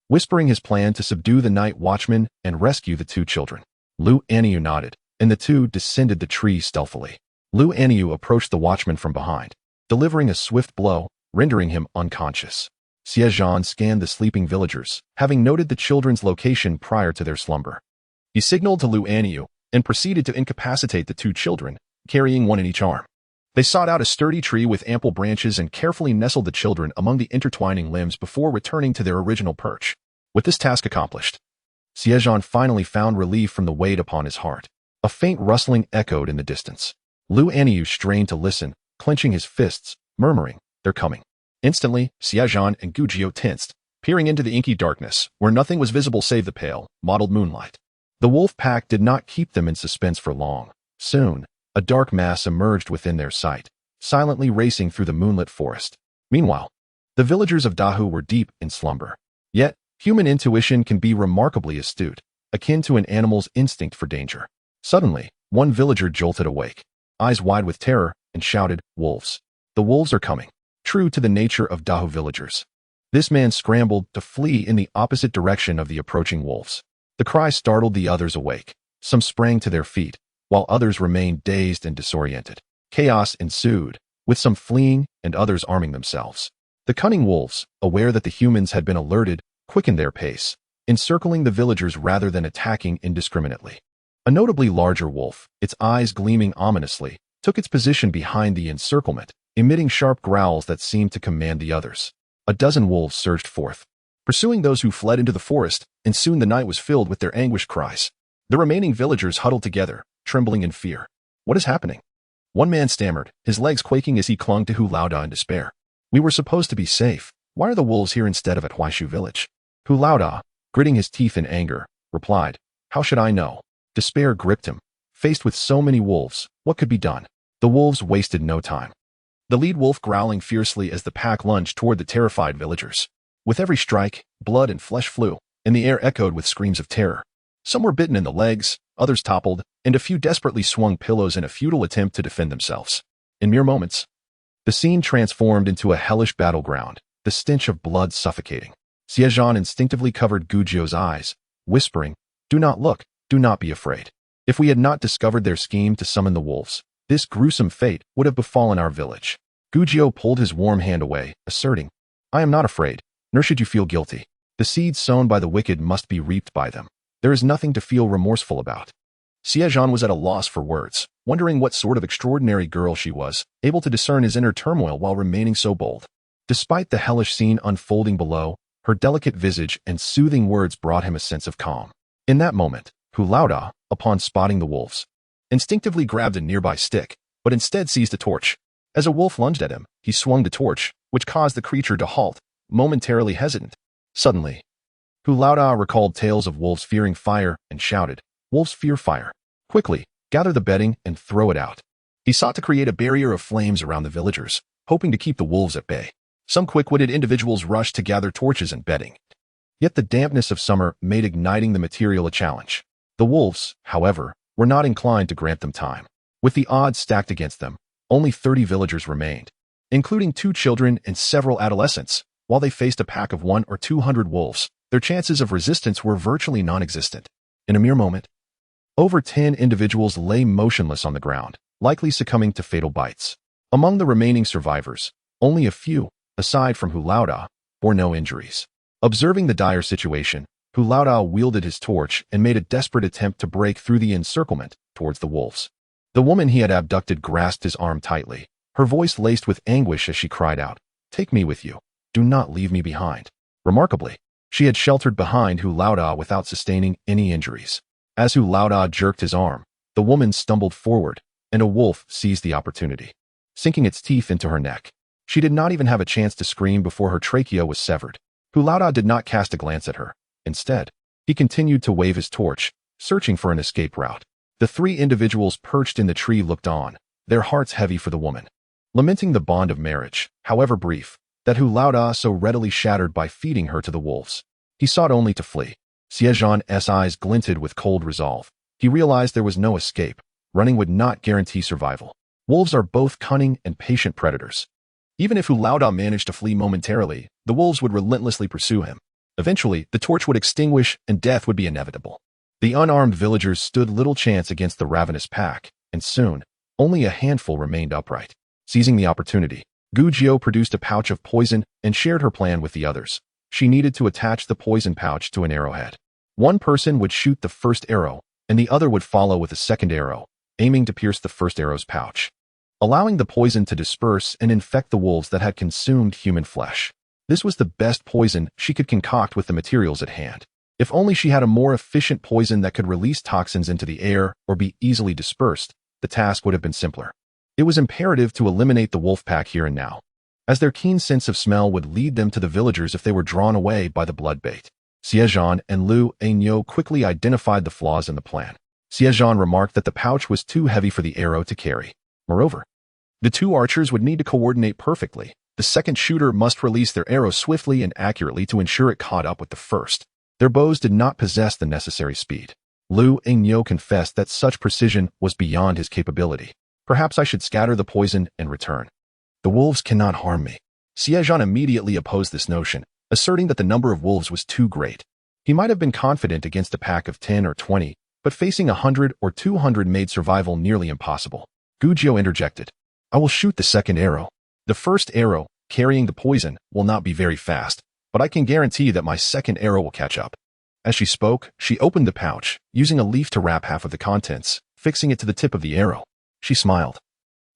whispering his plan to subdue the night watchman and rescue the 2 children. Lu Anyu nodded, and the 2 descended the tree stealthily. Lu Anyu approached the watchman from behind, delivering a swift blow, rendering him unconscious. Xie Zhan scanned the sleeping villagers, having noted the children's location prior to their slumber. He signaled to Lu Anyu and proceeded to incapacitate the 2 children, carrying one in each arm. They sought out a sturdy tree with ample branches and carefully nestled the children among the intertwining limbs before returning to their original perch. With this task accomplished, Xie Zhan finally found relief from the weight upon his heart. A faint rustling echoed in the distance. Lu Anyu strained to listen, clenching his fists, murmuring, "They're coming." Instantly, Xie Zhan and Gujio tensed, peering into the inky darkness, where nothing was visible save the pale, mottled moonlight. The wolf pack did not keep them in suspense for long. Soon, a dark mass emerged within their sight, silently racing through the moonlit forest. Meanwhile, the villagers of Dahu were deep in slumber. Yet, human intuition can be remarkably astute, akin to an animal's instinct for danger. Suddenly, one villager jolted awake, eyes wide with terror, and shouted, "Wolves! The wolves are coming!" True to the nature of Dahu villagers, this man scrambled to flee in the opposite direction of the approaching wolves. The cry startled the others awake. Some sprang to their feet, while others remained dazed and disoriented. Chaos ensued, with some fleeing and others arming themselves. The cunning wolves, aware that the humans had been alerted, quickened their pace, encircling the villagers rather than attacking indiscriminately. A notably larger wolf, its eyes gleaming ominously, took its position behind the encirclement, emitting sharp growls that seemed to command the others. A dozen wolves surged forth, pursuing those who fled into the forest, and soon the night was filled with their anguished cries. The remaining villagers huddled together, trembling in fear. "What is happening?" One man stammered, his legs quaking as he clung to Hu Laoda in despair. "We were supposed to be safe. Why are the wolves here instead of at Huaishu village?" Hu Laoda, gritting his teeth in anger, replied, "How should I know?" Despair gripped him. Faced with so many wolves, what could be done? The wolves wasted no time. The lead wolf growling fiercely as the pack lunged toward the terrified villagers. With every strike, blood and flesh flew, and the air echoed with screams of terror. Some were bitten in the legs, others toppled, and a few desperately swung pillows in a futile attempt to defend themselves. In mere moments, the scene transformed into a hellish battleground, the stench of blood suffocating. Xie Zhan instinctively covered Gujio's eyes, whispering, "Do not look, do not be afraid. If we had not discovered their scheme to summon the wolves, this gruesome fate would have befallen our village." Gujio pulled his warm hand away, asserting, "I am not afraid, nor should you feel guilty. The seeds sown by the wicked must be reaped by them. There is nothing to feel remorseful about." Xie Zhan was at a loss for words, wondering what sort of extraordinary girl she was, able to discern his inner turmoil while remaining so bold. Despite the hellish scene unfolding below, her delicate visage and soothing words brought him a sense of calm. In that moment, Hu Laoda, upon spotting the wolves, instinctively grabbed a nearby stick, but instead seized a torch. As a wolf lunged at him, he swung the torch, which caused the creature to halt, momentarily hesitant. Suddenly, Hu Laoda recalled tales of wolves fearing fire and shouted, "Wolves fear fire. Quickly, gather the bedding and throw it out." He sought to create a barrier of flames around the villagers, hoping to keep the wolves at bay. Some quick-witted individuals rushed to gather torches and bedding. Yet the dampness of summer made igniting the material a challenge. The wolves, however, were not inclined to grant them time. With the odds stacked against them, only 30 villagers remained, including 2 children and several adolescents. While they faced a pack of 100 or 200 wolves, their chances of resistance were virtually non-existent. In a mere moment, over 10 individuals lay motionless on the ground, likely succumbing to fatal bites. Among the remaining survivors, only a few, aside from Hu Laoda, bore no injuries. Observing the dire situation, Hu Laoda wielded his torch and made a desperate attempt to break through the encirclement towards the wolves. The woman he had abducted grasped his arm tightly, her voice laced with anguish as she cried out, "Take me with you. Do not leave me behind." Remarkably, she had sheltered behind Hu Laoda without sustaining any injuries. As Hu Laoda jerked his arm, the woman stumbled forward, and a wolf seized the opportunity, sinking its teeth into her neck. She did not even have a chance to scream before her trachea was severed. Hu Laoda did not cast a glance at her. Instead, he continued to wave his torch, searching for an escape route. The three individuals perched in the tree looked on, their hearts heavy for the woman, lamenting the bond of marriage, however brief, that Hu Laoda so readily shattered by feeding her to the wolves. He sought only to flee. Xie Zhan's eyes glinted with cold resolve. He realized there was no escape. Running would not guarantee survival. Wolves are both cunning and patient predators. Even if Hu Laoda managed to flee momentarily, the wolves would relentlessly pursue him. Eventually, the torch would extinguish and death would be inevitable. The unarmed villagers stood little chance against the ravenous pack, and soon, only a handful remained upright. Seizing the opportunity, Gu Jiu produced a pouch of poison and shared her plan with the others. She needed to attach the poison pouch to an arrowhead. One person would shoot the first arrow, and the other would follow with a second arrow, aiming to pierce the first arrow's pouch, allowing the poison to disperse and infect the wolves that had consumed human flesh. This was the best poison she could concoct with the materials at hand. If only she had a more efficient poison that could release toxins into the air or be easily dispersed, the task would have been simpler. It was imperative to eliminate the wolf pack here and now, as their keen sense of smell would lead them to the villagers if they were drawn away by the blood bait. Xie Zhan and Lu Ainyo quickly identified the flaws in the plan. Xie Zhan remarked that the pouch was too heavy for the arrow to carry. Moreover, the two archers would need to coordinate perfectly. The second shooter must release their arrow swiftly and accurately to ensure it caught up with the first. Their bows did not possess the necessary speed. Lu Ainyo confessed that such precision was beyond his capability. Perhaps I should scatter the poison and return. The wolves cannot harm me. Xie Zhan immediately opposed this notion, asserting that the number of wolves was too great. He might have been confident against a pack of 10 or 20, but facing 100 or 200 made survival nearly impossible. Gu Jiu interjected, "I will shoot the second arrow. The first arrow, carrying the poison, will not be very fast, but I can guarantee that my second arrow will catch up." As she spoke, she opened the pouch, using a leaf to wrap half of the contents, fixing it to the tip of the arrow. She smiled.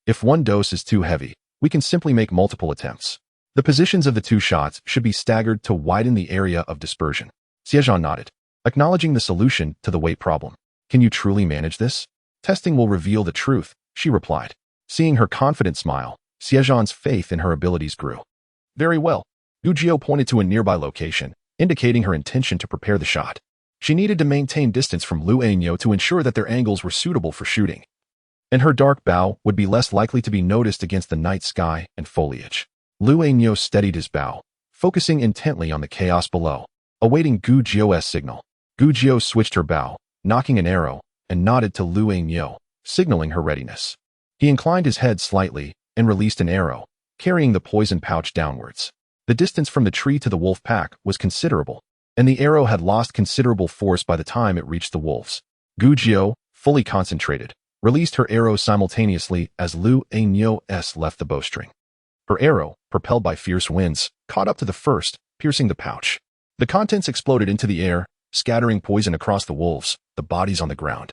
"If one dose is too heavy, we can simply make multiple attempts. The positions of the two shots should be staggered to widen the area of dispersion." Xie Zhan nodded, acknowledging the solution to the weight problem. "Can you truly manage this? Testing will reveal the truth," she replied. Seeing her confident smile, Xie Zhan's faith in her abilities grew. "Very well." Gu Jiu pointed to a nearby location, indicating her intention to prepare the shot. She needed to maintain distance from Lu Ainyo to ensure that their angles were suitable for shooting, and her dark bow would be less likely to be noticed against the night sky and foliage. Lu Ainyo steadied his bow, focusing intently on the chaos below, awaiting Gu Jiu's signal. Gu Jiu switched her bow, knocking an arrow, and nodded to Lu Ainyo, signaling her readiness. He inclined his head slightly and released an arrow, carrying the poison pouch downwards. The distance from the tree to the wolf pack was considerable, and the arrow had lost considerable force by the time it reached the wolves. Gu Jiu, fully concentrated, released her arrow simultaneously as Lu Ainyo's left the bowstring. Her arrow, propelled by fierce winds, caught up to the first, piercing the pouch. The contents exploded into the air, scattering poison across the wolves, the bodies on the ground,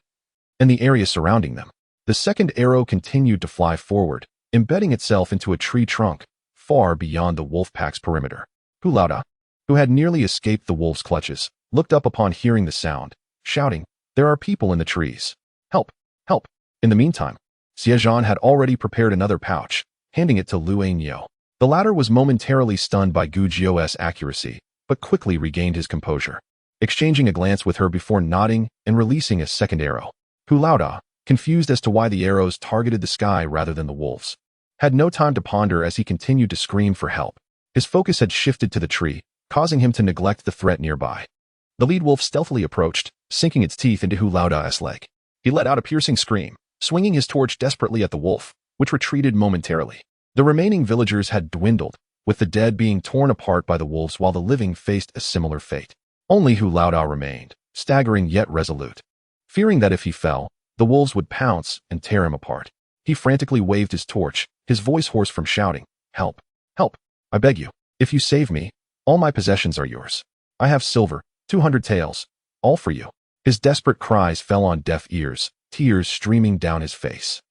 and the area surrounding them. The second arrow continued to fly forward, embedding itself into a tree trunk, far beyond the wolf pack's perimeter. Hu Laoda, who had nearly escaped the wolf's clutches, looked up upon hearing the sound, shouting, "There are people in the trees. Help! Help!" In the meantime, Xie Zhan had already prepared another pouch, handing it to Lu Ainyo. The latter was momentarily stunned by Gu Jiu's accuracy, but quickly regained his composure, exchanging a glance with her before nodding and releasing a second arrow. Hu Laoda, confused as to why the arrows targeted the sky rather than the wolves, had no time to ponder as he continued to scream for help. His focus had shifted to the tree, causing him to neglect the threat nearby. The lead wolf stealthily approached, sinking its teeth into Hu Laoda's leg. He let out a piercing scream, swinging his torch desperately at the wolf, which retreated momentarily. The remaining villagers had dwindled, with the dead being torn apart by the wolves while the living faced a similar fate. Only Hu Laoda remained, staggering yet resolute. Fearing that if he fell, the wolves would pounce and tear him apart, he frantically waved his torch, his voice hoarse from shouting, "Help! Help! I beg you. If you save me, all my possessions are yours. I have silver, 200 taels, all for you. His desperate cries fell on deaf ears, tears streaming down his face.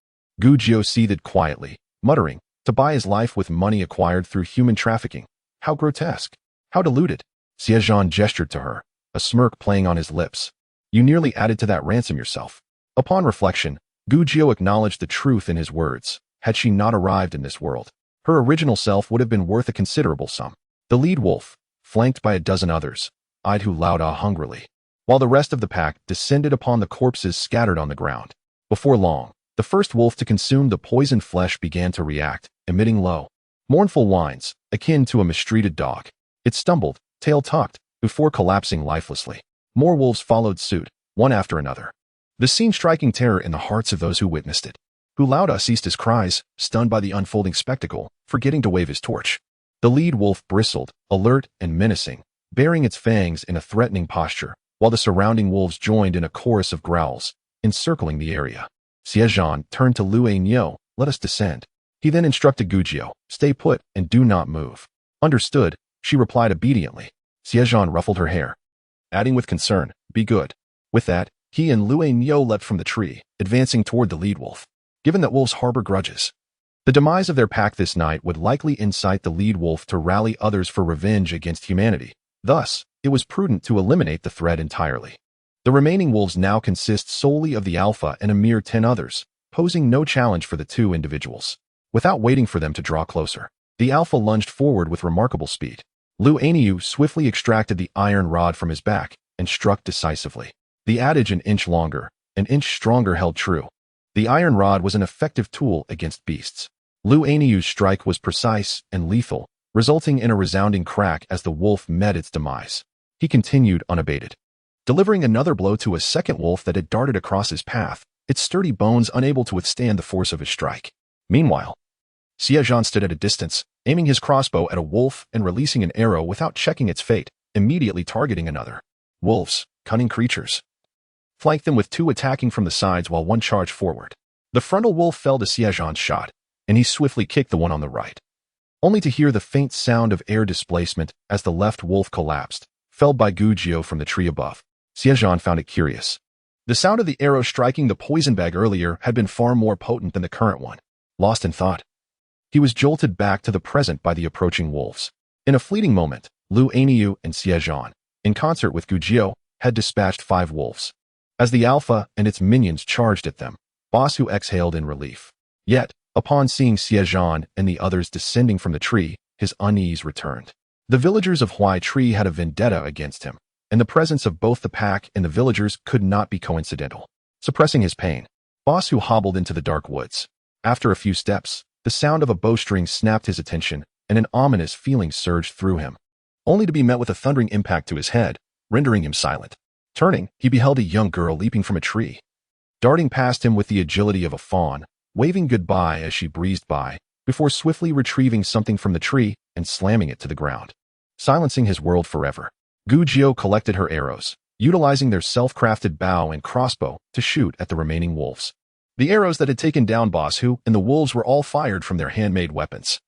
Gu Jiu seethed quietly, muttering, to buy his life with money acquired through human trafficking. How grotesque. How deluded. Xie Zhan gestured to her, a smirk playing on his lips. You nearly added to that ransom yourself. Upon reflection, Gu Jiu acknowledged the truth in his words. Had she not arrived in this world, her original self would have been worth a considerable sum. The lead wolf, flanked by a dozen others, eyed Hu Laoda hungrily, while the rest of the pack descended upon the corpses scattered on the ground. Before long, the first wolf to consume the poisoned flesh began to react, emitting low, mournful whines, akin to a mistreated dog. It stumbled, tail tucked, before collapsing lifelessly. More wolves followed suit, one after another, the scene striking terror in the hearts of those who witnessed it. Hu Laoda ceased his cries, stunned by the unfolding spectacle, forgetting to wave his torch. The lead wolf bristled, alert and menacing, baring its fangs in a threatening posture, while the surrounding wolves joined in a chorus of growls, encircling the area. Xie Zhan turned to Lu Niu, let us descend. He then instructed Gu Jiu, stay put and do not move. Understood, she replied obediently. Xie Zhan ruffled her hair, adding with concern, be good. With that, he and Lu Niu leapt from the tree, advancing toward the lead wolf. Given that wolves harbor grudges, the demise of their pack this night would likely incite the lead wolf to rally others for revenge against humanity. Thus, it was prudent to eliminate the threat entirely. The remaining wolves now consist solely of the alpha and a mere 10 others, posing no challenge for the two individuals. Without waiting for them to draw closer, the alpha lunged forward with remarkable speed. Lu Niu swiftly extracted the iron rod from his back and struck decisively. The adage an inch longer, an inch stronger held true. The iron rod was an effective tool against beasts. Lu Niu's strike was precise and lethal, resulting in a resounding crack as the wolf met its demise. He continued unabated, delivering another blow to a second wolf that had darted across his path, its sturdy bones unable to withstand the force of his strike. Meanwhile, Xie Zhan stood at a distance, aiming his crossbow at a wolf and releasing an arrow without checking its fate, immediately targeting another. Wolves, cunning creatures, flanked them with 2 attacking from the sides while 1 charged forward. The frontal wolf fell to Xie Zhan's shot, and he swiftly kicked the one on the right, only to hear the faint sound of air displacement as the left wolf collapsed, felled by Gu Jiu from the tree above. Xie Zhan found it curious. The sound of the arrow striking the poison bag earlier had been far more potent than the current one. Lost in thought, he was jolted back to the present by the approaching wolves. In a fleeting moment, Lu Niu and Xie Zhan, in concert with Gu Jiu, had dispatched 5 wolves. As the alpha and its minions charged at them, Boss Hu exhaled in relief. Yet, upon seeing Xie Zhan and the others descending from the tree, his unease returned. The villagers of Huai Tree had a vendetta against him, and the presence of both the pack and the villagers could not be coincidental. Suppressing his pain, Boss Hu hobbled into the dark woods. After a few steps, the sound of a bowstring snapped his attention, and an ominous feeling surged through him, only to be met with a thundering impact to his head, rendering him silent. Turning, he beheld a young girl leaping from a tree, darting past him with the agility of a fawn, waving goodbye as she breezed by, before swiftly retrieving something from the tree and slamming it to the ground, silencing his world forever. Gu Jiu collected her arrows, utilizing their self-crafted bow and crossbow to shoot at the remaining wolves. The arrows that had taken down Boss Hu and the wolves were all fired from their handmade weapons.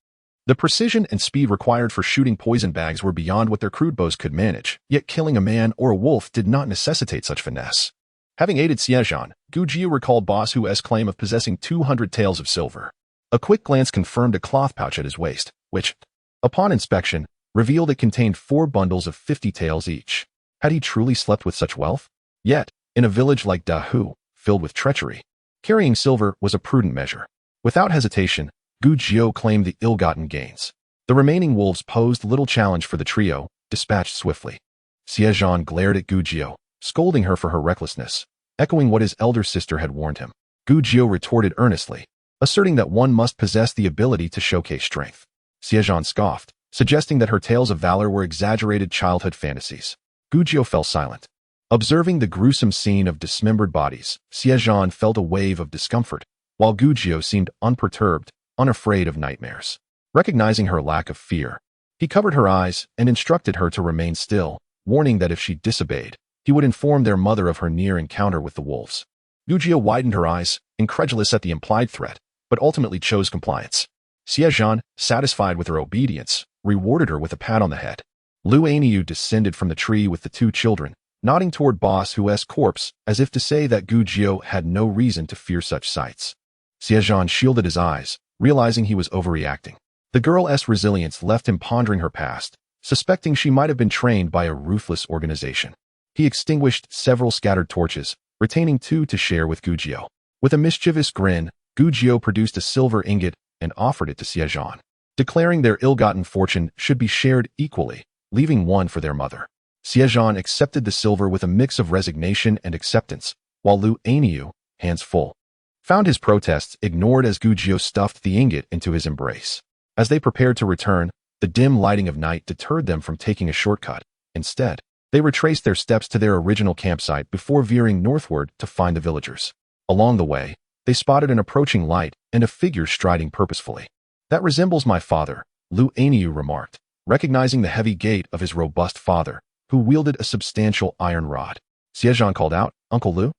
The precision and speed required for shooting poison bags were beyond what their crude bows could manage, yet killing a man or a wolf did not necessitate such finesse. Having aided Xie Zhan, Gu Jiu recalled Boss Hu's claim of possessing 200 taels of silver. A quick glance confirmed a cloth pouch at his waist, which, upon inspection, revealed it contained 4 bundles of 50 taels each. Had he truly slept with such wealth? Yet, in a village like Dahu, filled with treachery, carrying silver was a prudent measure. Without hesitation, Gu Jiu claimed the ill-gotten gains. The remaining wolves posed little challenge for the trio, dispatched swiftly. Xie Zhan glared at Gu Jiu, scolding her for her recklessness, echoing what his elder sister had warned him. Gu Jiu retorted earnestly, asserting that one must possess the ability to showcase strength. Xie Zhan scoffed, suggesting that her tales of valor were exaggerated childhood fantasies. Gu Jiu fell silent. Observing the gruesome scene of dismembered bodies, Xie Zhan felt a wave of discomfort, while Gu Jiu seemed unperturbed, unafraid of nightmares. Recognizing her lack of fear, he covered her eyes and instructed her to remain still, warning that if she disobeyed, he would inform their mother of her near encounter with the wolves. Gu Jiu widened her eyes, incredulous at the implied threat, but ultimately chose compliance. Xie Zhan, satisfied with her obedience, rewarded her with a pat on the head. Lu Aniu descended from the tree with the two children, nodding toward Boss Hu's corpse as if to say that Gu Jiu had no reason to fear such sights. Xie Zhan shielded his eyes, realizing he was overreacting. The girl's resilience left him pondering her past, suspecting she might have been trained by a ruthless organization. He extinguished several scattered torches, retaining two to share with Gu Jiu. With a mischievous grin, Gu Jiu produced a silver ingot and offered it to Xie Zhan, declaring their ill-gotten fortune should be shared equally, leaving one for their mother. Xie Zhan accepted the silver with a mix of resignation and acceptance, while Lu Aniu, hands full, found his protests ignored as Gu Jiu stuffed the ingot into his embrace. As they prepared to return, the dim lighting of night deterred them from taking a shortcut. Instead, they retraced their steps to their original campsite before veering northward to find the villagers. Along the way, they spotted an approaching light and a figure striding purposefully. "That resembles my father," Lu Aniu remarked, recognizing the heavy gait of his robust father, who wielded a substantial iron rod. Xie Zhan called out, "Uncle Lu?"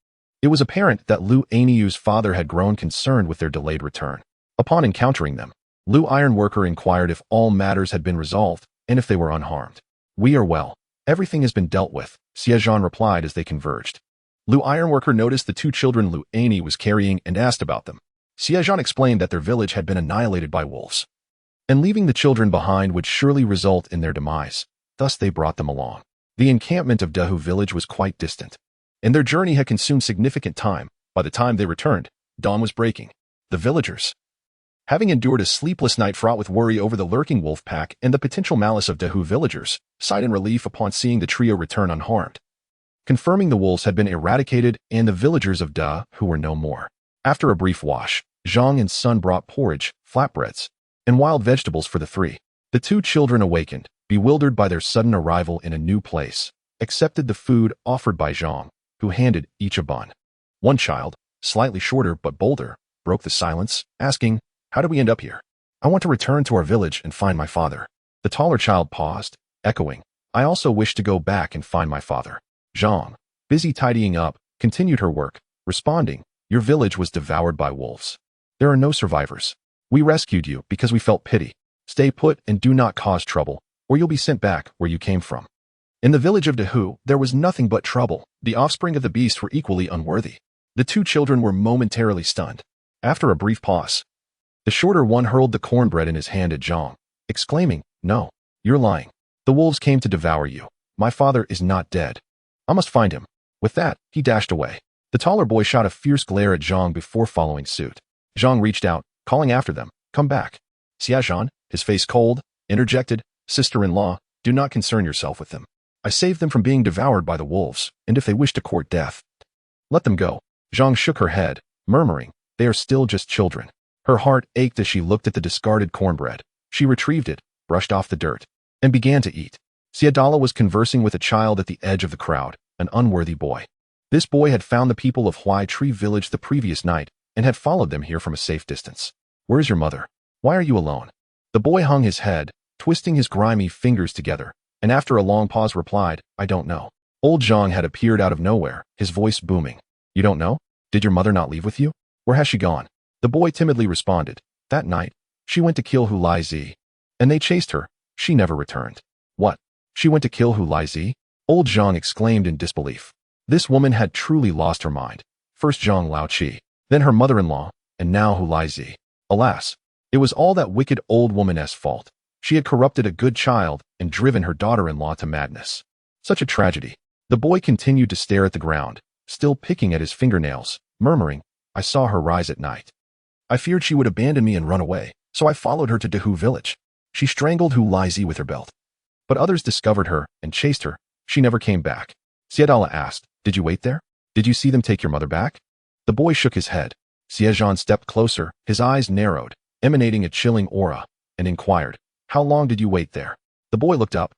It was apparent that Lu Aniu's father had grown concerned with their delayed return. Upon encountering them, Lu Ironworker inquired if all matters had been resolved and if they were unharmed. "We are well. Everything has been dealt with," Xie Zhan replied as they converged. Lu Ironworker noticed the two children Lu Ani was carrying and asked about them. Xie Zhan explained that their village had been annihilated by wolves, and leaving the children behind would surely result in their demise. Thus they brought them along. The encampment of Dehu village was quite distant, and their journey had consumed significant time. By the time they returned, dawn was breaking. The villagers, having endured a sleepless night fraught with worry over the lurking wolf pack and the potential malice of Dehu villagers, sighed in relief upon seeing the trio return unharmed, confirming the wolves had been eradicated and the villagers of Dehu were no more. After a brief wash, Zhang and Sun brought porridge, flatbreads, and wild vegetables for the three. The two children awakened, bewildered by their sudden arrival in a new place, accepted the food offered by Zhang, who handed each a bun. One child, slightly shorter but bolder, broke the silence, asking, "How did we end up here?" "I want to return to our village and find my father." The taller child paused, echoing, "I also wish to go back and find my father." Zhang, busy tidying up, continued her work, responding, "Your village was devoured by wolves. There are no survivors. We rescued you because we felt pity. Stay put and do not cause trouble, or you'll be sent back where you came from." In the village of Dehu, there was nothing but trouble. The offspring of the beast were equally unworthy. The two children were momentarily stunned. After a brief pause, the shorter one hurled the cornbread in his hand at Zhang, exclaiming, "No, you're lying. The wolves came to devour you. My father is not dead. I must find him." With that, he dashed away. The taller boy shot a fierce glare at Zhang before following suit. Zhang reached out, calling after them, "Come back." Xie Zhan, his face cold, interjected, "Sister-in-law, do not concern yourself with them. I saved them from being devoured by the wolves, and if they wish to court death, let them go." Zhang shook her head, murmuring, "They are still just children." Her heart ached as she looked at the discarded cornbread. She retrieved it, brushed off the dirt, and began to eat. Xiadala was conversing with a child at the edge of the crowd, an unworthy boy. This boy had found the people of Huai Tree Village the previous night and had followed them here from a safe distance. "Where is your mother? Why are you alone?" The boy hung his head, twisting his grimy fingers together, and after a long pause replied, "I don't know." Old Zhang had appeared out of nowhere, his voice booming. "You don't know? Did your mother not leave with you? Where has she gone?" The boy timidly responded, "That night, she went to kill Hu Laizi, and they chased her. She never returned." "What? She went to kill Hu Laizi?" Old Zhang exclaimed in disbelief. This woman had truly lost her mind. First Zhang Laoqi, then her mother-in-law, and now Hu Laizi. Alas, it was all that wicked old woman's fault. She had corrupted a good child and driven her daughter-in-law to madness. Such a tragedy. The boy continued to stare at the ground, still picking at his fingernails, murmuring, "I saw her rise at night. I feared she would abandon me and run away, so I followed her to Dehu village. She strangled Hu Laizi with her belt. But others discovered her and chased her. She never came back." Xiadala asked, "Did you wait there? Did you see them take your mother back?" The boy shook his head. Xie Zhan stepped closer, his eyes narrowed, emanating a chilling aura, and inquired, "How long did you wait there?" The boy looked up,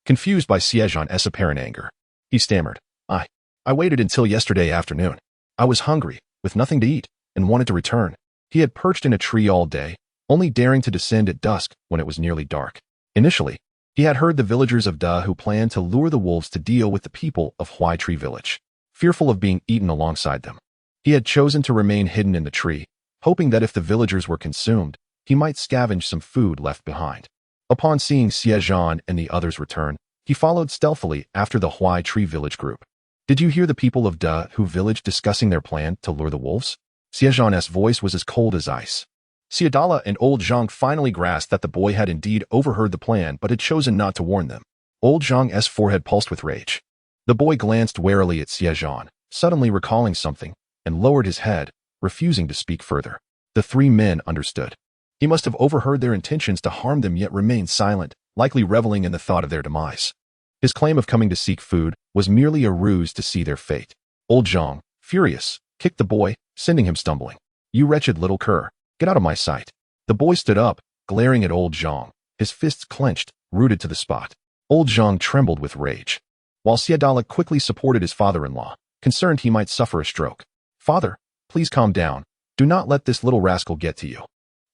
confused by Xie Zhan's apparent anger. He stammered, I waited until yesterday afternoon. I was hungry, with nothing to eat, and wanted to return." He had perched in a tree all day, only daring to descend at dusk when it was nearly dark. Initially, he had heard the villagers of Da who planned to lure the wolves to deal with the people of Huai Tree Village, fearful of being eaten alongside them. He had chosen to remain hidden in the tree, hoping that if the villagers were consumed, he might scavenge some food left behind. Upon seeing Xie Zhan and the others return, He followed stealthily after the Huai Tree village group. Did you hear the people of De Hu village discussing their plan to lure the wolves? Xie Zhan's voice was as cold as ice. Xiadala and old Zhang finally grasped that the boy had indeed overheard the plan but had chosen not to warn them. Old Zhang's forehead pulsed with rage. The boy glanced warily at Xie Zhan, suddenly recalling something, and lowered his head, refusing to speak further. The three men understood. He must have overheard their intentions to harm them yet remained silent, likely reveling in the thought of their demise. His claim of coming to seek food was merely a ruse to see their fate. Old Zhang, furious, kicked the boy, sending him stumbling. You wretched little cur, get out of my sight. The boy stood up, glaring at old Zhang, his fists clenched, rooted to the spot. Old Zhang trembled with rage, while Xiadala quickly supported his father-in-law, concerned he might suffer a stroke. Father, please calm down. Do not let this little rascal get to you.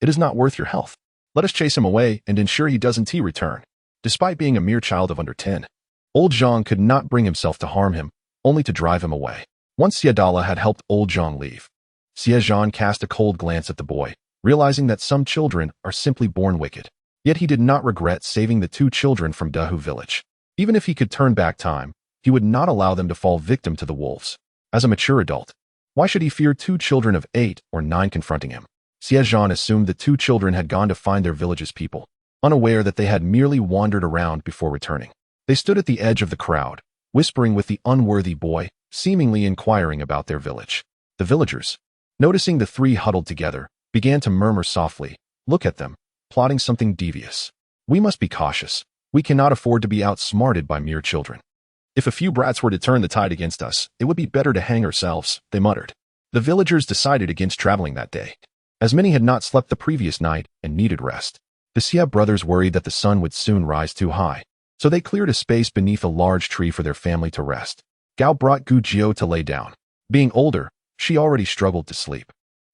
It is not worth your health. Let us chase him away and ensure he doesn't return. Despite being a mere child of under 10, old Zhang could not bring himself to harm him, only to drive him away. Once Xiadala had helped old Zhang leave, Xie Zhan cast a cold glance at the boy, realizing that some children are simply born wicked. Yet he did not regret saving the two children from De Hu village. Even if he could turn back time, he would not allow them to fall victim to the wolves. As a mature adult, why should he fear two children of 8 or 9 confronting him? Xie Zhan assumed the two children had gone to find their village's people, unaware that they had merely wandered around before returning. They stood at the edge of the crowd, whispering with the unworthy boy, seemingly inquiring about their village. The villagers, noticing the three huddled together, began to murmur softly, "Look at them, plotting something devious. We must be cautious. We cannot afford to be outsmarted by mere children. If a few brats were to turn the tide against us, it would be better to hang ourselves," they muttered. The villagers decided against traveling that day, as many had not slept the previous night and needed rest. The Xie brothers worried that the sun would soon rise too high, so they cleared a space beneath a large tree for their family to rest. Gao brought Gu Jiao to lay down. Being older, she already struggled to sleep.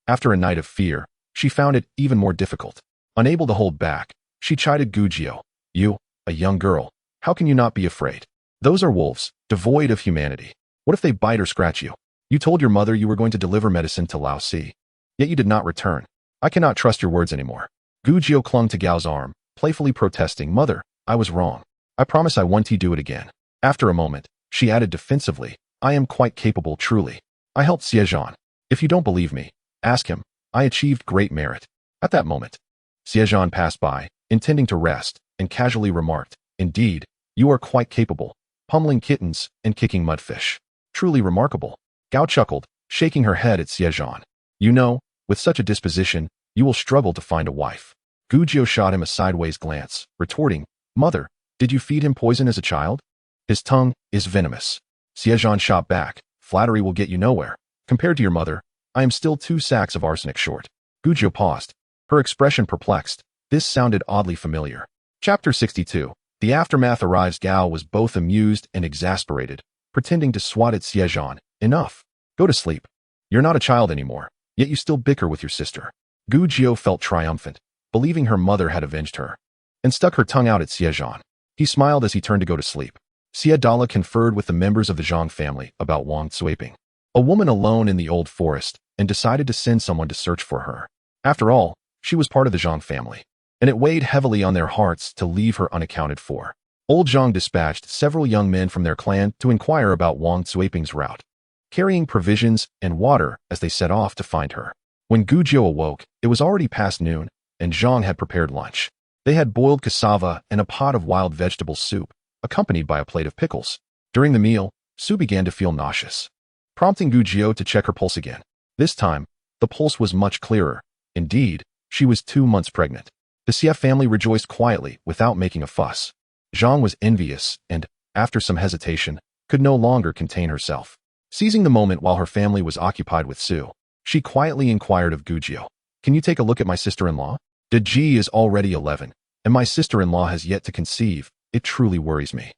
After a night of fear, she found it even more difficult. Unable to hold back, she chided Gu Jiao. "You, a young girl, how can you not be afraid? Those are wolves, devoid of humanity. What if they bite or scratch you? You told your mother you were going to deliver medicine to Lao Si, yet you did not return. I cannot trust your words anymore." Gu Jiao clung to Gao's arm, playfully protesting, "Mother, I was wrong. I promise I won't do it again." After a moment, she added defensively, "I am quite capable, truly. I helped Xie Zhan. If you don't believe me, ask him. I achieved great merit." At that moment, Xie Zhan passed by, intending to rest, and casually remarked, "Indeed, you are quite capable, pummeling kittens and kicking mudfish. Truly remarkable." Gao chuckled, shaking her head at Xie Zhan. "You know, with such a disposition, you will struggle to find a wife." Gu Jiao shot him a sideways glance, retorting, "Mother, did you feed him poison as a child? His tongue is venomous." Xie Zhan shot back, "Flattery will get you nowhere. Compared to your mother, I am still 2 sacks of arsenic short." Gu Jiao paused, her expression perplexed. This sounded oddly familiar. Chapter 62. The aftermath arrives. Gao was both amused and exasperated, pretending to swat at Xie Zhan. "Enough. Go to sleep. You're not a child anymore, yet you still bicker with your sister." Gu Jiao felt triumphant, believing her mother had avenged her, and stuck her tongue out at Xie Zhan. He smiled as he turned to go to sleep. Xiadala conferred with the members of the Zhang family about Wang Cuiping, a woman alone in the old forest, and decided to send someone to search for her. After all, she was part of the Zhang family, and it weighed heavily on their hearts to leave her unaccounted for. Old Zhang dispatched several young men from their clan to inquire about Wang Cuiping's route, carrying provisions and water as they set off to find her. When Gu Jiao awoke, it was already past noon, and Zhang had prepared lunch. They had boiled cassava and a pot of wild vegetable soup, accompanied by a plate of pickles. During the meal, Su began to feel nauseous, prompting Gu Jiao to check her pulse again. This time, the pulse was much clearer. Indeed, she was 2 months pregnant. The Xie family rejoiced quietly without making a fuss. Zhang was envious and, after some hesitation, could no longer contain herself. Seizing the moment while her family was occupied with Su, she quietly inquired of Gu Jiao, "Can you take a look at my sister-in-law? De Ji is already 11, and my sister-in-law has yet to conceive. It truly worries me."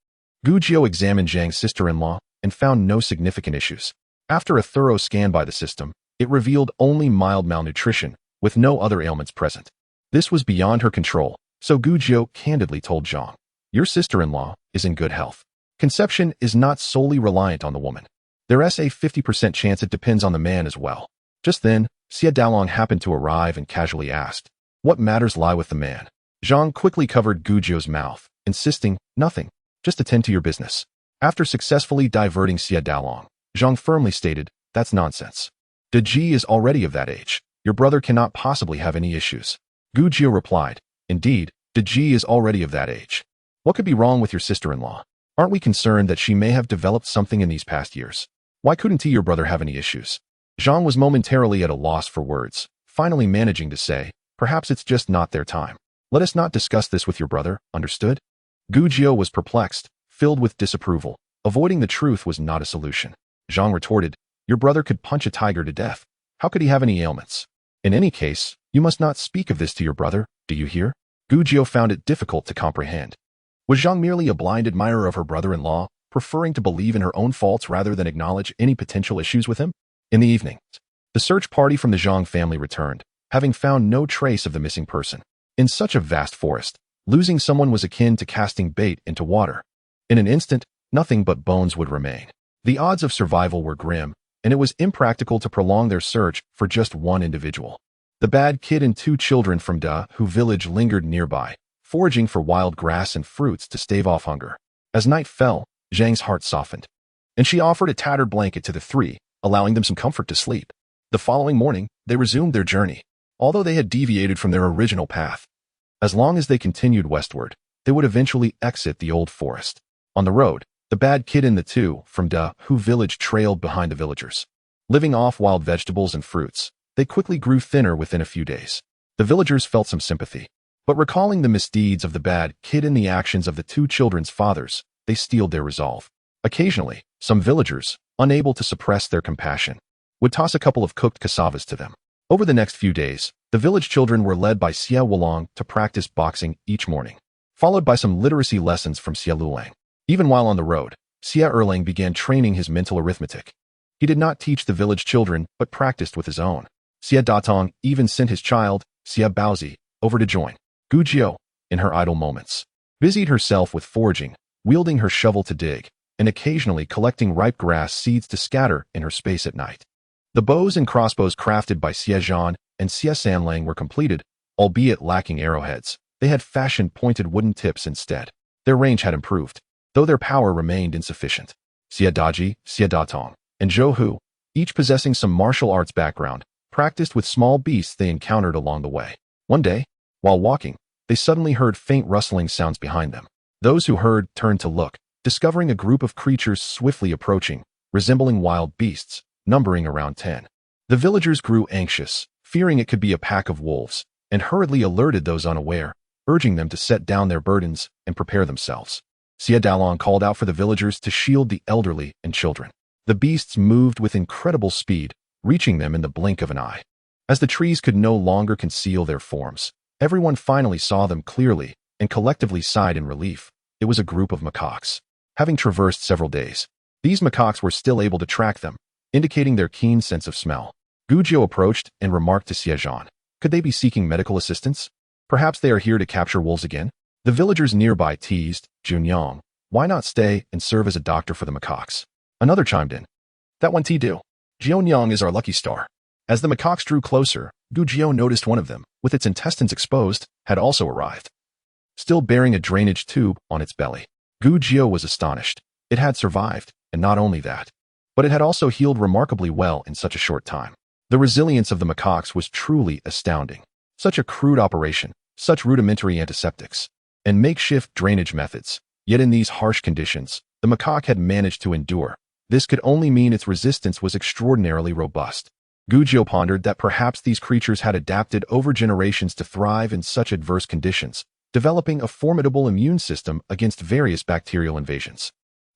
Gu Jiao examined Zhang's sister-in-law and found no significant issues. After a thorough scan by the system, it revealed only mild malnutrition, with no other ailments present. This was beyond her control, so Gu Jiao candidly told Zhang, "Your sister-in-law is in good health. Conception is not solely reliant on the woman. There's a 50% chance it depends on the man as well." Just then, Xie Dalong happened to arrive and casually asked, "What matters lie with the man?" Zhang quickly covered Gu Jiao's mouth, insisting, "Nothing. Just attend to your business. After successfully diverting Xie Zhan, Zhang firmly stated, that's nonsense. De Ji is already of that age. Your brother cannot possibly have any issues. Gu Jiu replied, indeed, De Ji is already of that age. What could be wrong with your sister-in-law? Aren't we concerned that she may have developed something in these past years? Why couldn't your brother have any issues? Zhang was momentarily at a loss for words, finally managing to say, perhaps it's just not their time. Let us not discuss this with your brother, understood? Gu Jiu was perplexed, filled with disapproval. Avoiding the truth was not a solution. Zhang retorted, your brother could punch a tiger to death. How could he have any ailments? In any case, you must not speak of this to your brother, do you hear? Gu Jiu found it difficult to comprehend. Was Zhang merely a blind admirer of her brother-in-law, preferring to believe in her own faults rather than acknowledge any potential issues with him? In the evening, the search party from the Zhang family returned, having found no trace of the missing person. In such a vast forest, losing someone was akin to casting bait into water. In an instant, nothing but bones would remain. The odds of survival were grim, and it was impractical to prolong their search for just one individual. The bad kid and 2 children from Da Hu village lingered nearby, foraging for wild grass and fruits to stave off hunger. As night fell, Zhang's heart softened, and she offered a tattered blanket to the 3, allowing them some comfort to sleep. The following morning, they resumed their journey, although they had deviated from their original path. As long as they continued westward, they would eventually exit the old forest. On the road, the bad kid and the 2 from Da Hu village trailed behind the villagers. Living off wild vegetables and fruits, they quickly grew thinner within a few days. The villagers felt some sympathy, but recalling the misdeeds of the bad kid and the actions of the 2 children's fathers, they steeled their resolve. Occasionally, some villagers, unable to suppress their compassion, would toss a couple of cooked cassavas to them. Over the next few days, the village children were led by Xie Wulong to practice boxing each morning, followed by some literacy lessons from Xie Lulang. Even while on the road, Xie Erlang began training his mental arithmetic. He did not teach the village children, but practiced with his own. Xie Datong even sent his child, Xie Baozi, over to join. Gu Jiu, in her idle moments, busied herself with foraging, wielding her shovel to dig, and occasionally collecting ripe grass seeds to scatter in her space at night. The bows and crossbows crafted by Xie Zhan and Xie Sanlang were completed, albeit lacking arrowheads. They had fashioned pointed wooden tips instead. Their range had improved, though their power remained insufficient. Xie Daji, Xie Datong, and Zhou Hu, each possessing some martial arts background, practiced with small beasts they encountered along the way. One day, while walking, they suddenly heard faint rustling sounds behind them. Those who heard turned to look, discovering a group of creatures swiftly approaching, resembling wild beasts, numbering around 10. The villagers grew anxious, fearing it could be a pack of wolves, and hurriedly alerted those unaware, urging them to set down their burdens and prepare themselves. Xie Dalong called out for the villagers to shield the elderly and children. The beasts moved with incredible speed, reaching them in the blink of an eye. As the trees could no longer conceal their forms, everyone finally saw them clearly and collectively sighed in relief. It was a group of macaques. Having traversed several days, these macaques were still able to track them, indicating their keen sense of smell. Gu Jiu approached and remarked to Xie Zhan, could they be seeking medical assistance? Perhaps they are here to capture wolves again? The villagers nearby teased, Junyang, why not stay and serve as a doctor for the macaques? Another chimed in, that one do. Jionyang is our lucky star. As the macaques drew closer, Gu Jiu noticed one of them, with its intestines exposed, had also arrived, still bearing a drainage tube on its belly. Gu Jiu was astonished. It had survived, and not only that, but it had also healed remarkably well in such a short time. The resilience of the macaques was truly astounding. Such a crude operation, such rudimentary antiseptics, and makeshift drainage methods. Yet in these harsh conditions, the macaque had managed to endure. This could only mean its resistance was extraordinarily robust. Gu Jiu pondered that perhaps these creatures had adapted over generations to thrive in such adverse conditions, developing a formidable immune system against various bacterial invasions.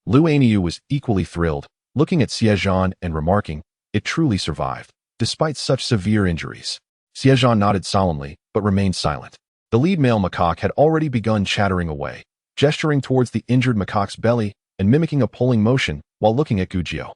Lu Aniu was equally thrilled, looking at Xie Zhan and remarking, it truly survived, despite such severe injuries. Xie Zhan nodded solemnly, but remained silent. The lead male macaque had already begun chattering away, gesturing towards the injured macaque's belly and mimicking a pulling motion while looking at Gu Jiu,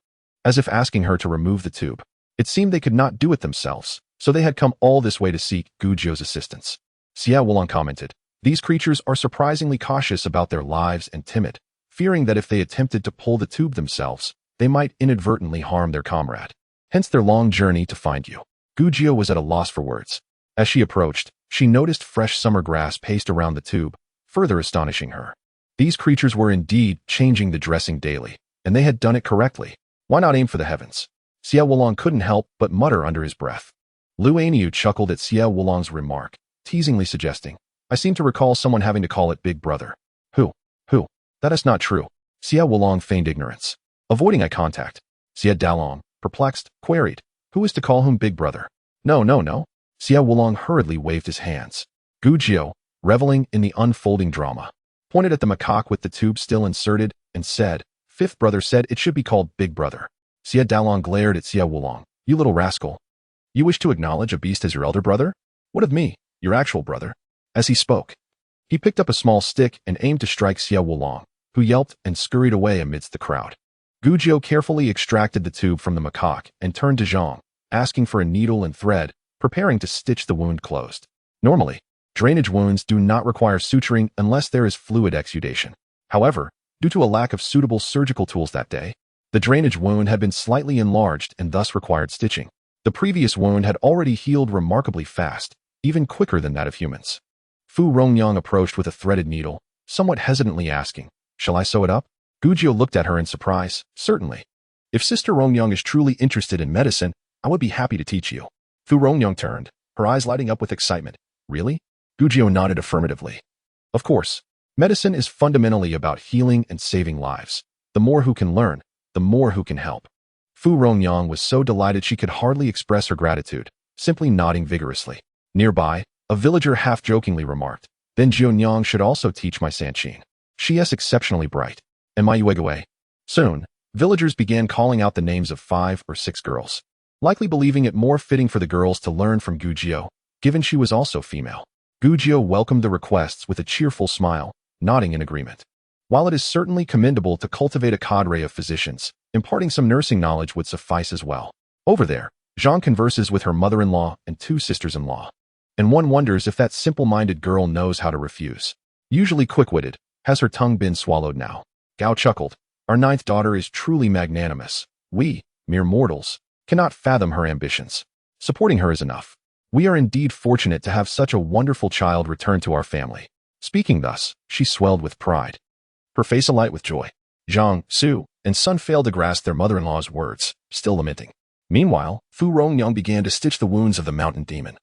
as if asking her to remove the tube. It seemed they could not do it themselves, so they had come all this way to seek Gu Jiu's assistance. Xie Wulong commented, these creatures are surprisingly cautious about their lives and timid, fearing that if they attempted to pull the tube themselves, they might inadvertently harm their comrade. Hence their long journey to find you. Gu Jiu was at a loss for words. As she approached, she noticed fresh summer grass paced around the tube, further astonishing her. These creatures were indeed changing the dressing daily, and they had done it correctly. Why not aim for the heavens? Xie Wulong couldn't help but mutter under his breath. Lu Aniu chuckled at Xie Wulong's remark, teasingly suggesting, I seem to recall someone having to call it Big Brother. Who? That is not true. Xie Wulong feigned ignorance. Avoiding eye contact, Xie Dalong, perplexed, queried, who is to call whom Big Brother? No. Xie Wulong hurriedly waved his hands. Gu Jiu, reveling in the unfolding drama, pointed at the macaque with the tube still inserted and said, Fifth brother said it should be called Big Brother. Xie Dalong glared at Xie Wulong. You little rascal. You wish to acknowledge a beast as your elder brother? What of me, your actual brother? As he spoke, he picked up a small stick and aimed to strike Xie Wulong, who yelped and scurried away amidst the crowd. Gu Jiu carefully extracted the tube from the macaque and turned to Zhang, asking for a needle and thread, preparing to stitch the wound closed. Normally, drainage wounds do not require suturing unless there is fluid exudation. However, due to a lack of suitable surgical tools that day, the drainage wound had been slightly enlarged and thus required stitching. The previous wound had already healed remarkably fast, even quicker than that of humans. Fu Rongyang approached with a threaded needle, somewhat hesitantly asking, Shall I sew it up? Gu Jiu looked at her in surprise. Certainly. If Sister Rongyang is truly interested in medicine, I would be happy to teach you. Fu Rongyang turned, her eyes lighting up with excitement. Really? Gu Jiu nodded affirmatively. Of course. Medicine is fundamentally about healing and saving lives. The more who can learn, the more who can help. Fu Rongyang was so delighted she could hardly express her gratitude, simply nodding vigorously. Nearby, a villager half-jokingly remarked, Then Jiunyang should also teach my Sanchin. She is exceptionally bright. And my Yuegawei. Soon, villagers began calling out the names of 5 or 6 girls, likely believing it more fitting for the girls to learn from Gu Jiu, given she was also female. Gu Jiu welcomed the requests with a cheerful smile, nodding in agreement. While it is certainly commendable to cultivate a cadre of physicians, imparting some nursing knowledge would suffice as well. Over there, Zhang converses with her mother-in-law and 2 sisters-in-law. And one wonders if that simple-minded girl knows how to refuse. Usually quick-witted, has her tongue been swallowed now? Gao chuckled. Our 9th daughter is truly magnanimous. We, mere mortals, cannot fathom her ambitions. Supporting her is enough. We are indeed fortunate to have such a wonderful child return to our family. Speaking thus, she swelled with pride, her face alight with joy. Zhang, Su, and Sun failed to grasp their mother-in-law's words, still lamenting. Meanwhile, Fu Rongyang began to stitch the wounds of the mountain demon,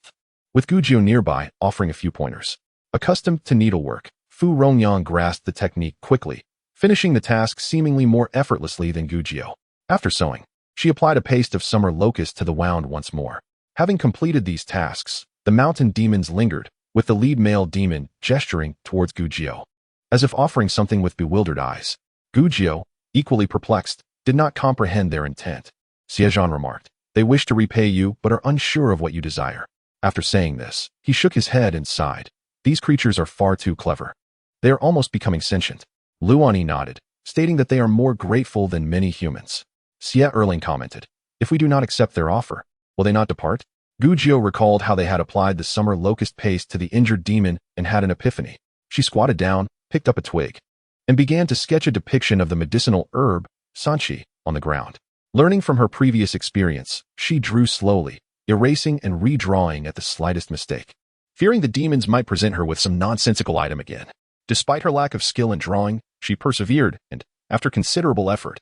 with Gu Jiu nearby offering a few pointers. Accustomed to needlework, Fu Rongyang grasped the technique quickly, finishing the task seemingly more effortlessly than Gu Jiu. After sewing, she applied a paste of summer locust to the wound once more. Having completed these tasks, the mountain demons lingered, with the lead male demon gesturing towards Gu Jiu, as if offering something with bewildered eyes. Gu Jiu, equally perplexed, did not comprehend their intent. Xie Zhan remarked, They wish to repay you but are unsure of what you desire. After saying this, he shook his head and sighed. These creatures are far too clever. They are almost becoming sentient. Luani nodded, stating that they are more grateful than many humans. Xie Erling commented, If we do not accept their offer, will they not depart? Gu Jiu recalled how they had applied the summer locust paste to the injured demon and had an epiphany. She squatted down, picked up a twig, and began to sketch a depiction of the medicinal herb, sanchi, on the ground. Learning from her previous experience, she drew slowly, erasing and redrawing at the slightest mistake, fearing the demons might present her with some nonsensical item again. Despite her lack of skill in drawing, she persevered and, after considerable effort,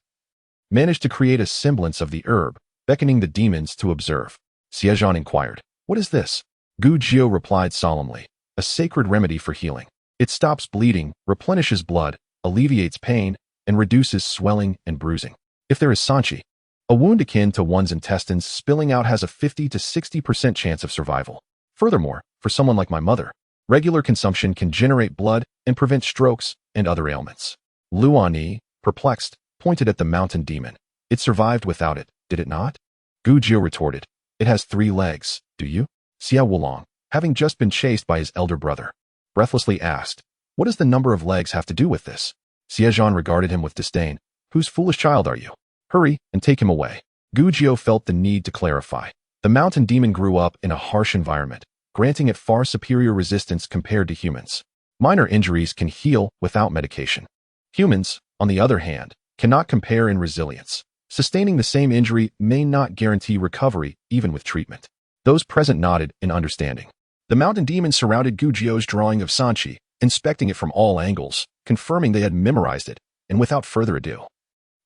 managed to create a semblance of the herb, beckoning the demons to observe. Xie Zhan inquired, What is this? Gu Jiu replied solemnly, A sacred remedy for healing. It stops bleeding, replenishes blood, alleviates pain, and reduces swelling and bruising. If there is sanchi, a wound akin to one's intestines spilling out has a 50 to 60% chance of survival. Furthermore, for someone like my mother, regular consumption can generate blood and prevent strokes and other ailments. Luani, perplexed, pointed at the mountain demon. It survived without it, did it not? Gu Jiu retorted, It has 3 legs, do you? Xie Wulong, having just been chased by his elder brother, breathlessly asked, What does the number of legs have to do with this? Xie Zhan regarded him with disdain. Whose foolish child are you? Hurry and take him away. Gu Jiu felt the need to clarify. The mountain demon grew up in a harsh environment, granting it far superior resistance compared to humans. Minor injuries can heal without medication. Humans, on the other hand, cannot compare in resilience. Sustaining the same injury may not guarantee recovery even with treatment. Those present nodded in understanding. The mountain demon surrounded Gu Jiu's drawing of sanchi, inspecting it from all angles, confirming they had memorized it, and without further ado,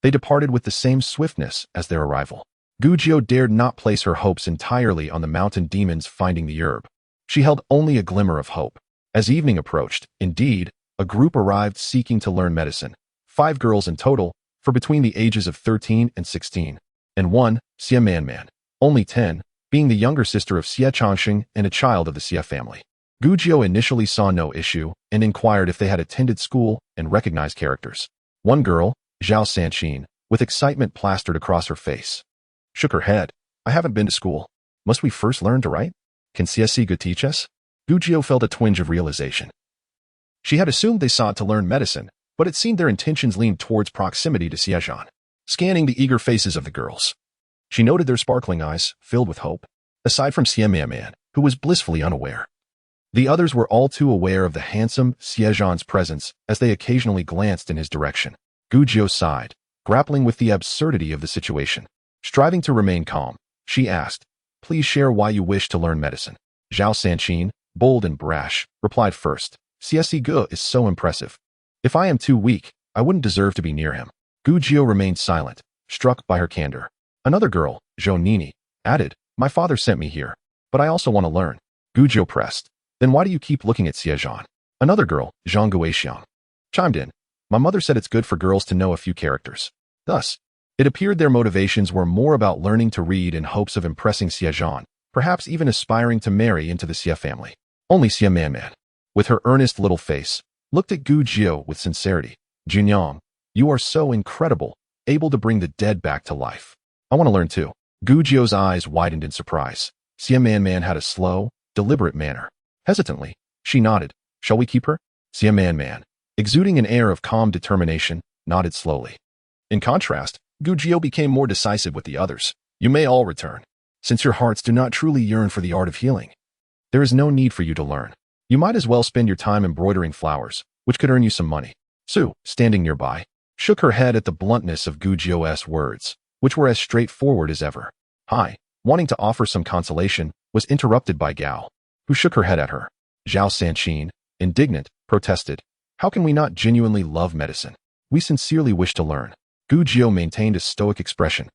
they departed with the same swiftness as their arrival. Gujiao dared not place her hopes entirely on the mountain demons finding the herb. She held only a glimmer of hope. As evening approached, indeed, a group arrived seeking to learn medicine. 5 girls in total, for between the ages of 13 and 16, and one, Xie Man, only 10, being the younger sister of Xie Changxing and a child of the Xie family. Gujiao initially saw no issue and inquired if they had attended school and recognized characters. One girl, Zhao Sanqin, with excitement plastered across her face, shook her head. I haven't been to school. Must we first learn to write? Can Xie teach us? Gujiao felt a twinge of realization. She had assumed they sought to learn medicine, but it seemed their intentions leaned towards proximity to Xie Zhan. Scanning the eager faces of the girls, she noted their sparkling eyes, filled with hope. Aside from Xie Man, who was blissfully unaware, the others were all too aware of the handsome Xie Zhan's presence as they occasionally glanced in his direction. Gujiao sighed, grappling with the absurdity of the situation. Striving to remain calm, she asked, please share why you wish to learn medicine. Zhao Sanqin, bold and brash, replied first. Xie is so impressive. If I am too weak, I wouldn't deserve to be near him. Gujiao remained silent, struck by her candor. Another girl, Zhou Nini, added, my father sent me here, but I also want to learn. Gujiao pressed. Then why do you keep looking at Xie Zhan? Another girl, Zhang Guixiang, chimed in. My mother said it's good for girls to know a few characters. Thus, it appeared their motivations were more about learning to read in hopes of impressing Xie Zhan, perhaps even aspiring to marry into the Xie family. Only Xie Man, with her earnest little face, looked at Gujiao with sincerity. Jinyang, you are so incredible, able to bring the dead back to life. I want to learn too. Gujiao's eyes widened in surprise. Xie Man had a slow, deliberate manner. Hesitantly, she nodded. Shall we keep her? Xie Man, exuding an air of calm determination, nodded slowly. In contrast, Gujiao became more decisive with the others. You may all return. Since your hearts do not truly yearn for the art of healing, there is no need for you to learn. You might as well spend your time embroidering flowers, which could earn you some money. Su, standing nearby, shook her head at the bluntness of Gujiao's words, which were as straightforward as ever. Hai, wanting to offer some consolation, was interrupted by Gao, who shook her head at her. Zhao Sanqin, indignant, protested. How can we not genuinely love medicine? We sincerely wish to learn. Gujiao maintained a stoic expression.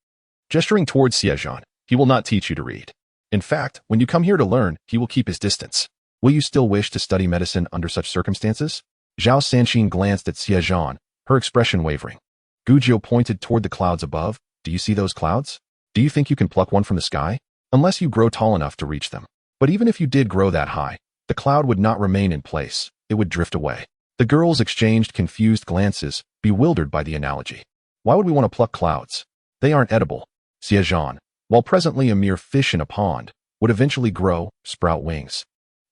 Gesturing towards Xie Zhan, he will not teach you to read. In fact, when you come here to learn, he will keep his distance. Will you still wish to study medicine under such circumstances? Zhao Sanqin glanced at Xie Zhan, her expression wavering. Gujiao pointed toward the clouds above. Do you see those clouds? Do you think you can pluck one from the sky? Unless you grow tall enough to reach them. But even if you did grow that high, the cloud would not remain in place. It would drift away. The girls exchanged confused glances, bewildered by the analogy. Why would we want to pluck clouds? They aren't edible. Xie Zhan, while presently a mere fish in a pond, would eventually grow, sprout wings,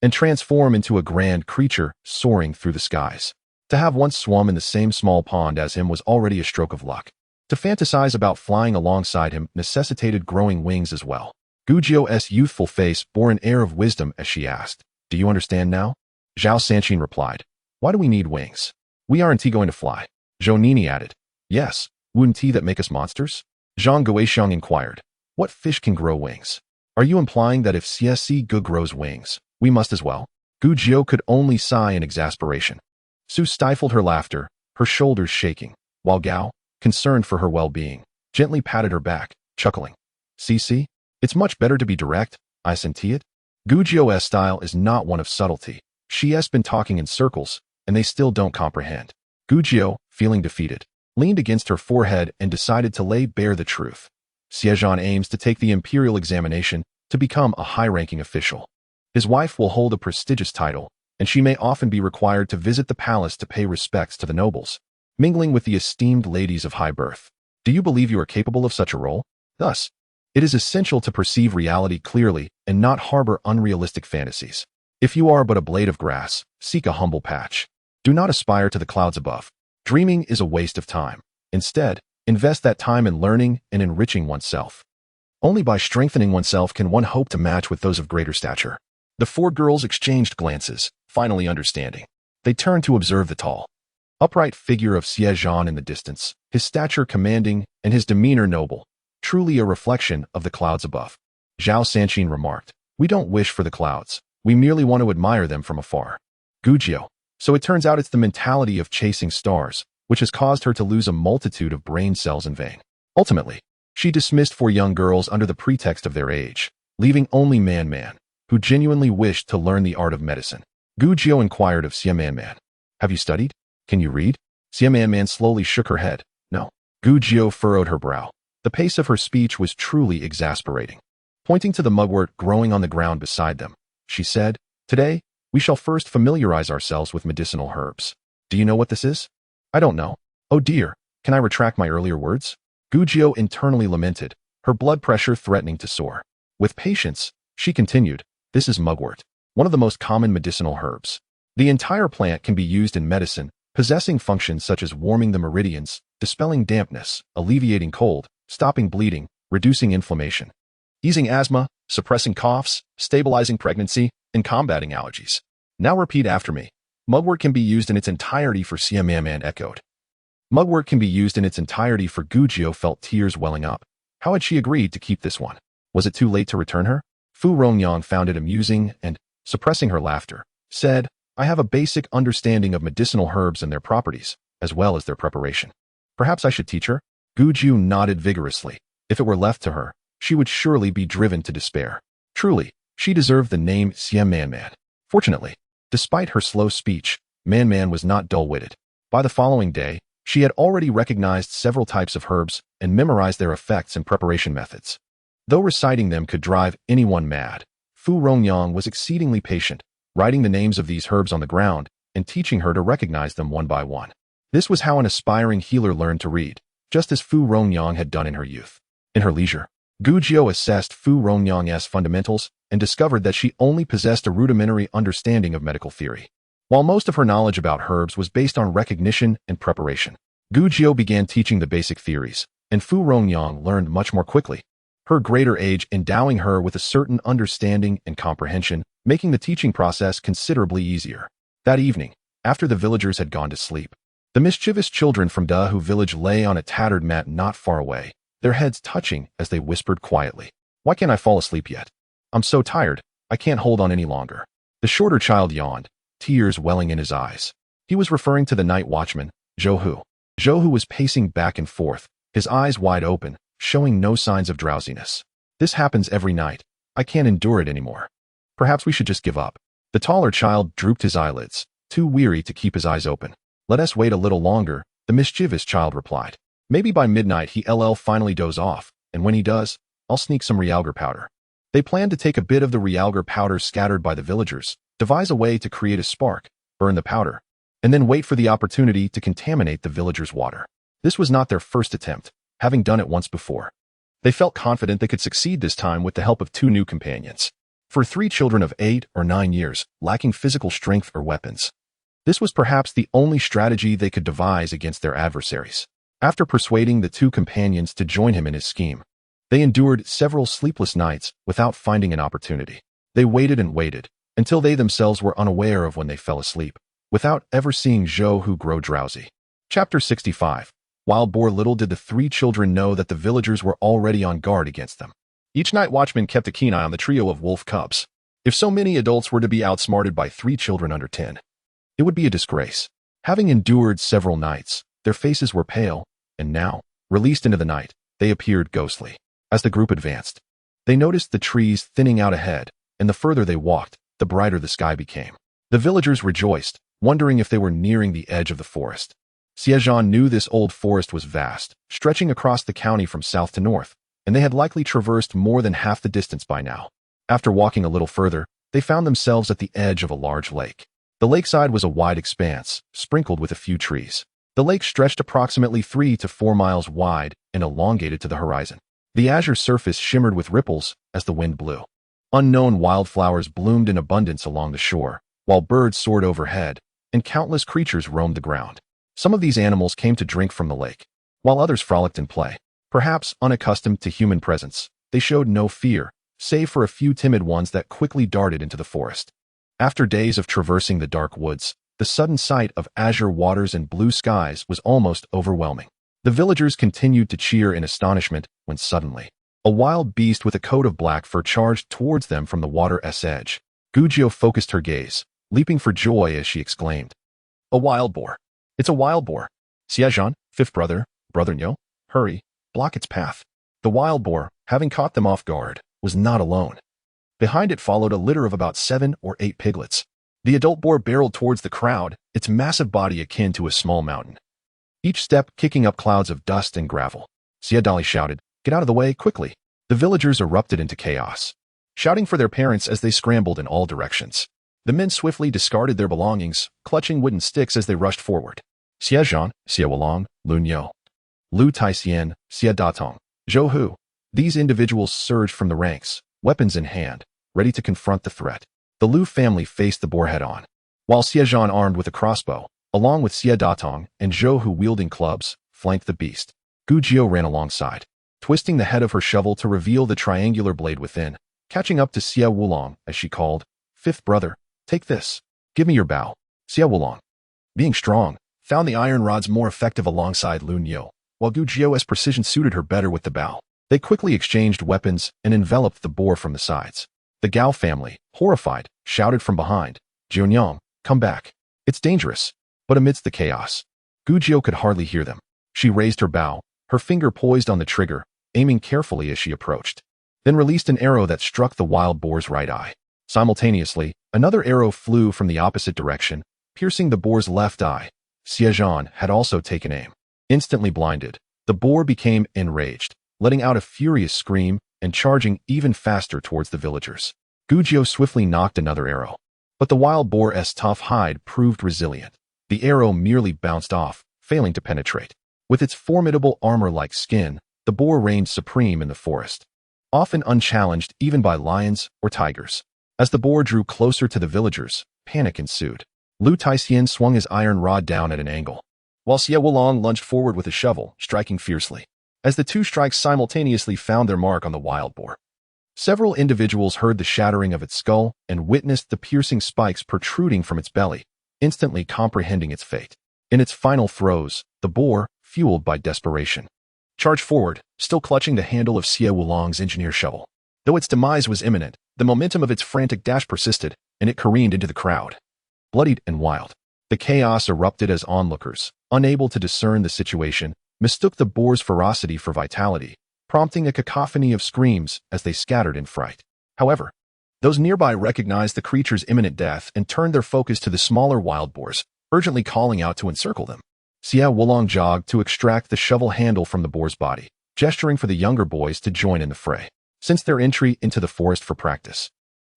and transform into a grand creature soaring through the skies. To have once swum in the same small pond as him was already a stroke of luck. To fantasize about flying alongside him necessitated growing wings as well. Gujiao's youthful face bore an air of wisdom as she asked, do you understand now? Zhao Sanqin replied, why do we need wings? We aren't going to fly. Zhou Nini added, yes, wouldn't that make us monsters? Zhang Guixiang inquired, what fish can grow wings? Are you implying that if Xie grows wings, we must as well? Gujiao could only sigh in exasperation. Su stifled her laughter, her shoulders shaking, while Gao, concerned for her well-being, gently patted her back, chuckling. See, it's much better to be direct, I senti it. Gujiao's style is not one of subtlety. She has been talking in circles, and they still don't comprehend. Gujiao, feeling defeated, leaned against her forehead and decided to lay bare the truth. Xie Zhan aims to take the imperial examination to become a high-ranking official. His wife will hold a prestigious title, and she may often be required to visit the palace to pay respects to the nobles, mingling with the esteemed ladies of high birth. Do you believe you are capable of such a role? Thus, it is essential to perceive reality clearly and not harbor unrealistic fantasies. If you are but a blade of grass, seek a humble patch. Do not aspire to the clouds above. Dreaming is a waste of time. Instead, invest that time in learning and enriching oneself. Only by strengthening oneself can one hope to match with those of greater stature. The 4 girls exchanged glances, finally understanding. They turned to observe the tall, upright figure of Xie Zhan in the distance, his stature commanding and his demeanor noble, truly a reflection of the clouds above. Zhao Sanqin remarked, we don't wish for the clouds. We merely want to admire them from afar. Gujiao, So it turns out it's the mentality of chasing stars, which has caused her to lose a multitude of brain cells in vain. Ultimately, she dismissed 4 young girls under the pretext of their age, leaving only Man, who genuinely wished to learn the art of medicine. Gu Jiu inquired of Xie Man. Have you studied? Can you read? Xie Man slowly shook her head. No. Gu Jiu furrowed her brow. The pace of her speech was truly exasperating. Pointing to the mugwort growing on the ground beside them, she said, Today, we shall first familiarize ourselves with medicinal herbs. Do you know what this is? I don't know. Oh dear, can I retract my earlier words? Gu Jiu internally lamented, her blood pressure threatening to soar. With patience, she continued, this is mugwort, one of the most common medicinal herbs. The entire plant can be used in medicine, possessing functions such as warming the meridians, dispelling dampness, alleviating cold, stopping bleeding, reducing inflammation, easing asthma, suppressing coughs, stabilizing pregnancy, and combating allergies. Now repeat after me. Mugwort can be used in its entirety for Xie Man echoed. Mugwort can be used in its entirety for Gu Jiu felt tears welling up. How had she agreed to keep this one? Was it too late to return her? Fu Rongyang found it amusing and, suppressing her laughter, said, I have a basic understanding of medicinal herbs and their properties, as well as their preparation. Perhaps I should teach her? Gu Jiu nodded vigorously. If it were left to her, she would surely be driven to despair. Truly, she deserved the name Xie Man. Fortunately, despite her slow speech, Man was not dull-witted. By the following day, she had already recognized several types of herbs and memorized their effects and preparation methods. Though reciting them could drive anyone mad, Fu Rongyang was exceedingly patient, writing the names of these herbs on the ground and teaching her to recognize them one by one. This was how an aspiring healer learned to read, just as Fu Rongyang had done in her youth. In her leisure, Gu Jiu assessed Fu Rongyang's fundamentals and discovered that she only possessed a rudimentary understanding of medical theory. While most of her knowledge about herbs was based on recognition and preparation, Gu Jiu began teaching the basic theories, and Fu Rongyang learned much more quickly, her greater age endowing her with a certain understanding and comprehension, making the teaching process considerably easier. That evening, after the villagers had gone to sleep, the mischievous children from Dahu village lay on a tattered mat not far away, their heads touching as they whispered quietly, Why can't I fall asleep yet? I'm so tired, I can't hold on any longer. The shorter child yawned, tears welling in his eyes. He was referring to the night watchman, Zhou. Zhou was pacing back and forth, his eyes wide open, showing no signs of drowsiness. This happens every night. I can't endure it anymore. Perhaps we should just give up. The taller child drooped his eyelids, too weary to keep his eyes open. Let us wait a little longer, the mischievous child replied. Maybe by midnight he'll finally doze off, and when he does, I'll sneak some realgar powder. They planned to take a bit of the realgar powder scattered by the villagers, devise a way to create a spark, burn the powder, and then wait for the opportunity to contaminate the villagers' water. This was not their first attempt, having done it once before. They felt confident they could succeed this time with the help of 2 new companions. For 3 children of 8 or 9 years, lacking physical strength or weapons, this was perhaps the only strategy they could devise against their adversaries. After persuading the 2 companions to join him in his scheme, they endured several sleepless nights without finding an opportunity. They waited and waited, until they themselves were unaware of when they fell asleep, without ever seeing Zhou grow drowsy. Chapter 65. Wild boar. Little did the 3 children know that the villagers were already on guard against them. Each night watchman kept a keen eye on the trio of wolf cubs. If so many adults were to be outsmarted by 3 children under 10, it would be a disgrace. Having endured several nights, their faces were pale, and now, released into the night, they appeared ghostly. As the group advanced, they noticed the trees thinning out ahead, and the further they walked, the brighter the sky became. The villagers rejoiced, wondering if they were nearing the edge of the forest. Xie Zhan knew this old forest was vast, stretching across the county from south to north, and they had likely traversed more than half the distance by now. After walking a little further, they found themselves at the edge of a large lake. The lakeside was a wide expanse, sprinkled with a few trees. The lake stretched approximately 3 to 4 miles wide and elongated to the horizon. The azure surface shimmered with ripples as the wind blew. Unknown wildflowers bloomed in abundance along the shore, while birds soared overhead, and countless creatures roamed the ground. Some of these animals came to drink from the lake, while others frolicked in play. Perhaps unaccustomed to human presence, they showed no fear, save for a few timid ones that quickly darted into the forest. After days of traversing the dark woods, the sudden sight of azure waters and blue skies was almost overwhelming. The villagers continued to cheer in astonishment when suddenly, a wild beast with a coat of black fur charged towards them from the water's edge. Gu Jiu focused her gaze, leaping for joy as she exclaimed, A wild boar. It's a wild boar. Xie Zhan, fifth brother, brother Nyo, hurry, block its path. The wild boar, having caught them off guard, was not alone. Behind it followed a litter of about 7 or 8 piglets. The adult boar barreled towards the crowd, its massive body akin to a small mountain. Each step kicking up clouds of dust and gravel. Xie Dali shouted, "Get out of the way, quickly!" The villagers erupted into chaos, shouting for their parents as they scrambled in all directions. The men swiftly discarded their belongings, clutching wooden sticks as they rushed forward. Xie Zhan, Xie Wulong, Lu Nyo, Lu Taixian, Xie Datong, Zhou Hu. These individuals surged from the ranks, weapons in hand, ready to confront the threat. The Lu family faced the boar head-on, while Xie Zhan, armed with a crossbow, along with Xie Datong and Zhou Hu wielding clubs, flanked the beast. Gu Jiu ran alongside, twisting the head of her shovel to reveal the triangular blade within, catching up to Xie Wulong as she called, "Fifth brother, take this. Give me your bow." Xie Wulong, being strong, found the iron rods more effective alongside Lu Nyo, while Gu Jiu's precision suited her better with the bow. They quickly exchanged weapons and enveloped the boar from the sides. The Gao family, horrified, shouted from behind, "Jiunyang, come back. It's dangerous." But amidst the chaos, Gu Jiu could hardly hear them. She raised her bow, her finger poised on the trigger, aiming carefully as she approached, then released an arrow that struck the wild boar's right eye. Simultaneously, another arrow flew from the opposite direction, piercing the boar's left eye. Xie Zhan had also taken aim. Instantly blinded, the boar became enraged, letting out a furious scream and charging even faster towards the villagers. Gu Jiu swiftly knocked another arrow, but the wild boar's tough hide proved resilient. The arrow merely bounced off, failing to penetrate. With its formidable armor-like skin, the boar reigned supreme in the forest, often unchallenged even by lions or tigers. As the boar drew closer to the villagers, panic ensued. Lu Taixian swung his iron rod down at an angle, while Xie Wulong lunged forward with a shovel, striking fiercely. As the two strikes simultaneously found their mark on the wild boar, several individuals heard the shattering of its skull and witnessed the piercing spikes protruding from its belly, instantly comprehending its fate. In its final throes, the boar, fueled by desperation, charged forward, still clutching the handle of Xie Wulong's engineer shovel. Though its demise was imminent, the momentum of its frantic dash persisted, and it careened into the crowd. Bloodied and wild, the chaos erupted as onlookers, unable to discern the situation, mistook the boar's ferocity for vitality, prompting a cacophony of screams as they scattered in fright. However, those nearby recognized the creature's imminent death and turned their focus to the smaller wild boars, urgently calling out to encircle them. Xie Wulong jogged to extract the shovel handle from the boar's body, gesturing for the younger boys to join in the fray. Since their entry into the forest for practice,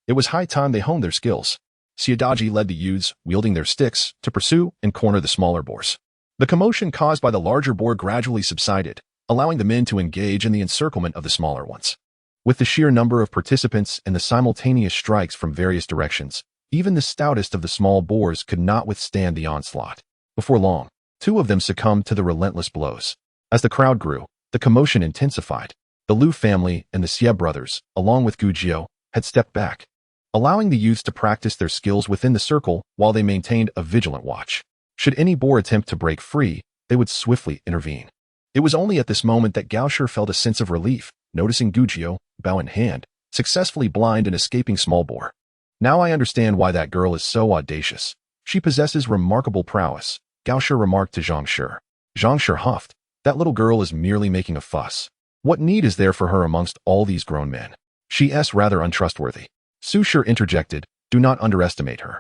it was high time they honed their skills. Xiadaji led the youths, wielding their sticks, to pursue and corner the smaller boars. The commotion caused by the larger boar gradually subsided, allowing the men to engage in the encirclement of the smaller ones. With the sheer number of participants and the simultaneous strikes from various directions, even the stoutest of the small boars could not withstand the onslaught. Before long, 2 of them succumbed to the relentless blows. As the crowd grew, the commotion intensified. The Lu family and the Xie brothers, along with Gu Jiu, had stepped back, allowing the youths to practice their skills within the circle while they maintained a vigilant watch. Should any boar attempt to break free, they would swiftly intervene. It was only at this moment that Gao Shi felt a sense of relief, noticing Gu Jiu, bow in hand, successfully blind an escaping small boar. "Now I understand why that girl is so audacious. She possesses remarkable prowess," Gao Shi remarked to Zhang Shi. Zhang Shi huffed, "That little girl is merely making a fuss. What need is there for her amongst all these grown men? She's rather untrustworthy." Su Shi interjected, "Do not underestimate her.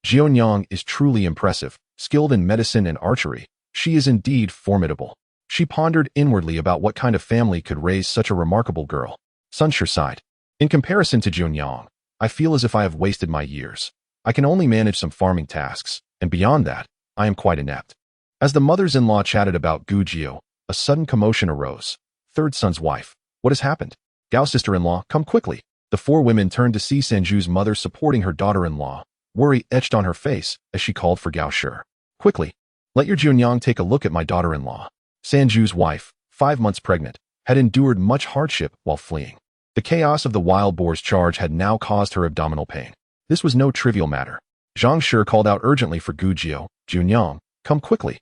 Jiunyang is truly impressive, skilled in medicine and archery. She is indeed formidable." She pondered inwardly about what kind of family could raise such a remarkable girl. Sun Shi sighed. "In comparison to Jiunyang, I feel as if I have wasted my years. I can only manage some farming tasks, and beyond that, I am quite inept." As the mothers-in-law chatted about Gu Jiu, a sudden commotion arose. "Third son's wife. What has happened?" "Gao's sister-in-law, come quickly." The 4 women turned to see Sanju's mother supporting her daughter-in-law, worry etched on her face as she called for Gao Shi. "Quickly, let your Jiunyang take a look at my daughter-in-law." Sanju's wife, 5 months pregnant, had endured much hardship while fleeing. The chaos of the wild boar's charge had now caused her abdominal pain. This was no trivial matter. Zhang Shi called out urgently for Gu Jiu, "Jiunyang, come quickly."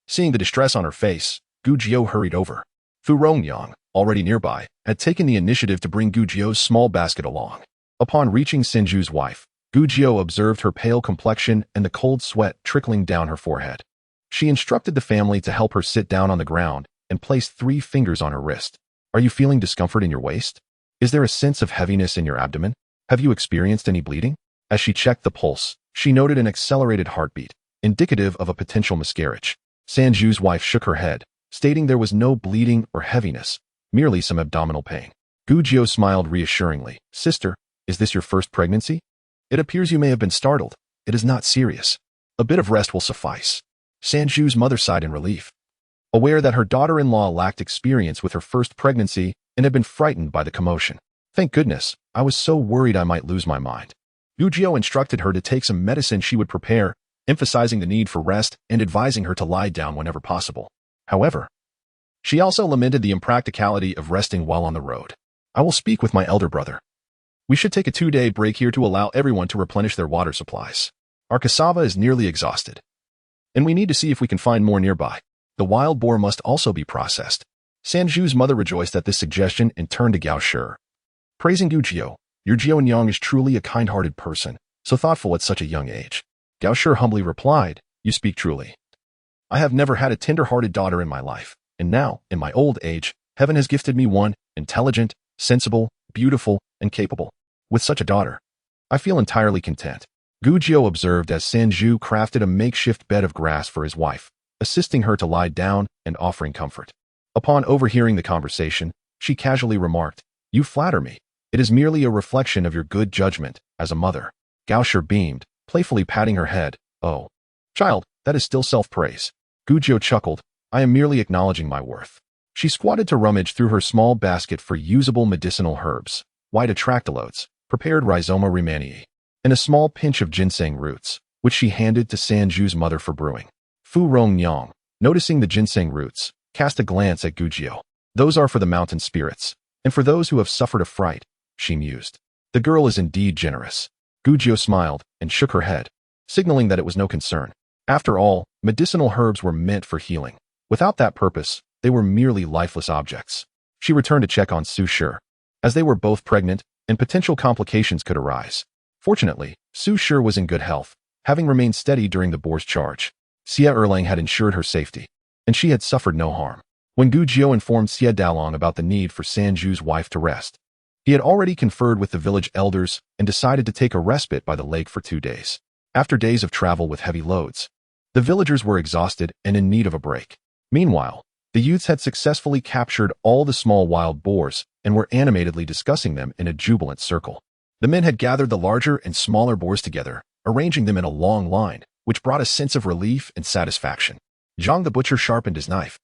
Seeing the distress on her face, Gu Jiu hurried over. Fu Rongyang, already nearby, had taken the initiative to bring Gu Jiu's small basket along. Upon reaching Sanju's wife, Gujiao observed her pale complexion and the cold sweat trickling down her forehead. She instructed the family to help her sit down on the ground and placed 3 fingers on her wrist. Are you feeling discomfort in your waist? Is there a sense of heaviness in your abdomen? Have you experienced any bleeding? As she checked the pulse, she noted an accelerated heartbeat, indicative of a potential miscarriage. Sanju's wife shook her head, stating there was no bleeding or heaviness, merely some abdominal pain. Gujiao smiled reassuringly. Sister, is this your first pregnancy? It appears you may have been startled. It is not serious. A bit of rest will suffice. Sanju's mother sighed in relief, aware that her daughter-in-law lacked experience with her first pregnancy and had been frightened by the commotion. Thank goodness, I was so worried I might lose my mind. Gujiao instructed her to take some medicine she would prepare, emphasizing the need for rest and advising her to lie down whenever possible. However, she also lamented the impracticality of resting while on the road. I will speak with my elder brother. We should take a 2-day break here to allow everyone to replenish their water supplies. Our cassava is nearly exhausted, and we need to see if we can find more nearby. The wild boar must also be processed. Sanju's mother rejoiced at this suggestion and turned to Gao Shi. Praising Gujiao, your Jiao is truly a kind-hearted person, so thoughtful at such a young age. Gao Shi humbly replied, you speak truly. I have never had a tender-hearted daughter in my life, and now, in my old age, heaven has gifted me one, intelligent, sensible, beautiful, and capable. With such a daughter, I feel entirely content. Gujiao observed as Sanju crafted a makeshift bed of grass for his wife, assisting her to lie down and offering comfort. Upon overhearing the conversation, she casually remarked, you flatter me. It is merely a reflection of your good judgment as a mother. Gao Shi beamed, playfully patting her head. Oh, child, that is still self-praise. Gujiao chuckled, I am merely acknowledging my worth. She squatted to rummage through her small basket for usable medicinal herbs, white atractalodes, prepared rhizoma remanii, and a small pinch of ginseng roots, which she handed to Sanju's mother for brewing. Fu Rongnyang, noticing the ginseng roots, cast a glance at Gujiao. Those are for the mountain spirits, and for those who have suffered a fright, she mused. The girl is indeed generous. Gujiao smiled and shook her head, signaling that it was no concern. After all, medicinal herbs were meant for healing. Without that purpose, they were merely lifeless objects. She returned to check on Su Shi, as they were both pregnant and potential complications could arise. Fortunately, Su Shi was in good health, having remained steady during the boar's charge. Xie Erlang had ensured her safety, and she had suffered no harm. When Gujiao informed Xie Dalong about the need for Sanju's wife to rest, he had already conferred with the village elders and decided to take a respite by the lake for 2 days. After days of travel with heavy loads, the villagers were exhausted and in need of a break. Meanwhile, the youths had successfully captured all the small wild boars and were animatedly discussing them in a jubilant circle. The men had gathered the larger and smaller boars together, arranging them in a long line, which brought a sense of relief and satisfaction. Zhang the butcher sharpened his knife,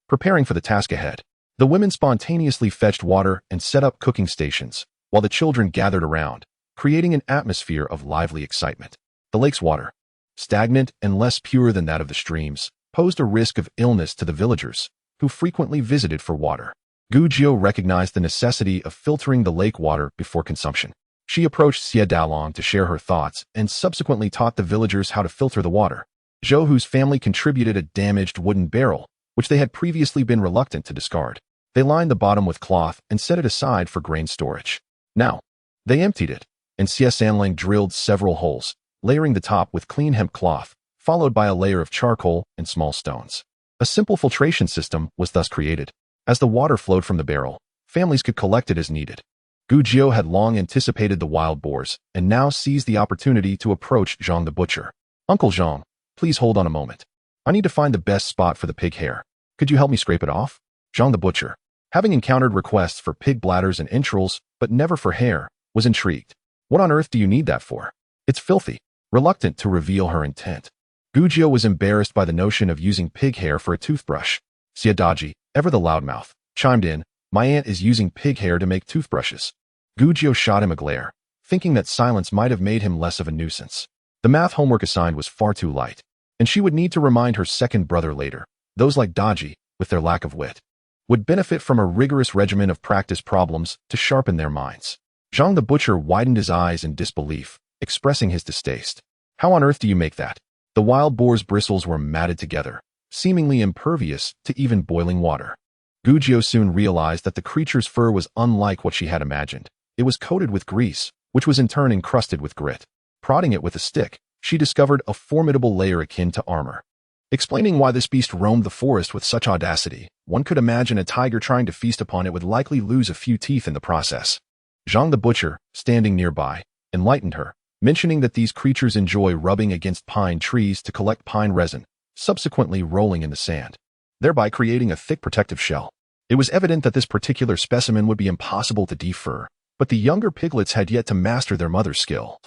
preparing for the task ahead. The women spontaneously fetched water and set up cooking stations, while the children gathered around, creating an atmosphere of lively excitement. The lake's water, stagnant and less pure than that of the streams, posed a risk of illness to the villagers, who frequently visited for water. Gujiao recognized the necessity of filtering the lake water before consumption. She approached Xie Dalong to share her thoughts and subsequently taught the villagers how to filter the water. Zhou Hu's family contributed a damaged wooden barrel, which they had previously been reluctant to discard. They lined the bottom with cloth and set it aside for grain storage. Now, they emptied it, and Xie Sanlang drilled several holes, layering the top with clean hemp cloth, followed by a layer of charcoal and small stones. A simple filtration system was thus created. As the water flowed from the barrel, families could collect it as needed. Gujiao had long anticipated the wild boars and now seized the opportunity to approach Zhang the butcher. Uncle Zhang, please hold on a moment. I need to find the best spot for the pig hair. Could you help me scrape it off? Zhang the butcher, having encountered requests for pig bladders and entrails, but never for hair, was intrigued. What on earth do you need that for? It's filthy. Reluctant to reveal her intent, Gujiao was embarrassed by the notion of using pig hair for a toothbrush. Xie Daji, ever the loudmouth, chimed in, my aunt is using pig hair to make toothbrushes. Gujiao shot him a glare, thinking that silence might have made him less of a nuisance. The math homework assigned was far too light, and she would need to remind her second brother later. Those like Daji, with their lack of wit, would benefit from a rigorous regimen of practice problems to sharpen their minds. Zhang the butcher widened his eyes in disbelief, expressing his distaste. How on earth do you make that? The wild boar's bristles were matted together, seemingly impervious to even boiling water. Gujiao soon realized that the creature's fur was unlike what she had imagined. It was coated with grease, which was in turn encrusted with grit. Prodding it with a stick, she discovered a formidable layer akin to armor. Explaining why this beast roamed the forest with such audacity, one could imagine a tiger trying to feast upon it would likely lose a few teeth in the process. Zhang the butcher, standing nearby, enlightened her, mentioning that these creatures enjoy rubbing against pine trees to collect pine resin, subsequently rolling in the sand, thereby creating a thick protective shell. It was evident that this particular specimen would be impossible to defur, but the younger piglets had yet to master their mother's skill,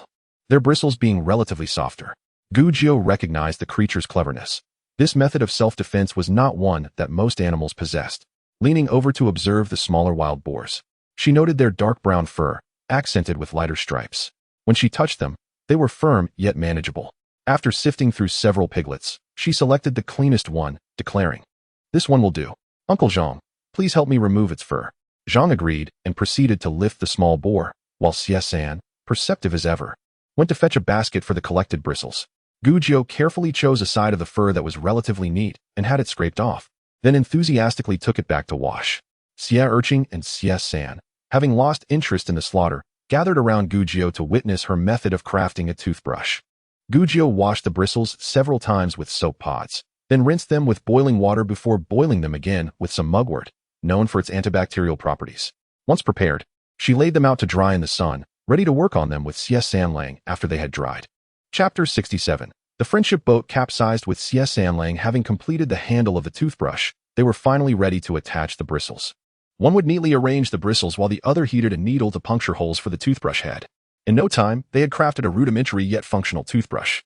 their bristles being relatively softer. Gu Jiu recognized the creature's cleverness. This method of self-defense was not one that most animals possessed. Leaning over to observe the smaller wild boars, she noted their dark brown fur, accented with lighter stripes. When she touched them, they were firm yet manageable. After sifting through several piglets, she selected the cleanest one, declaring, "This one will do. Uncle Zhang, please help me remove its fur." Zhang agreed and proceeded to lift the small boar, while Xie Zhan, perceptive as ever, went to fetch a basket for the collected bristles. Gu Jiu carefully chose a side of the fur that was relatively neat and had it scraped off, then enthusiastically took it back to wash. Xie Urchin and Xie Zhan, having lost interest in the slaughter, gathered around Gu Jiu to witness her method of crafting a toothbrush. Gu Jiu washed the bristles several times with soap pods, then rinsed them with boiling water before boiling them again with some mugwort, known for its antibacterial properties. Once prepared, she laid them out to dry in the sun, ready to work on them with Xie Zhan after they had dried. Chapter 67. The friendship boat capsized with Xie Zhan having completed the handle of the toothbrush. They were finally ready to attach the bristles. One would neatly arrange the bristles while the other heated a needle to puncture holes for the toothbrush head. In no time, they had crafted a rudimentary yet functional toothbrush.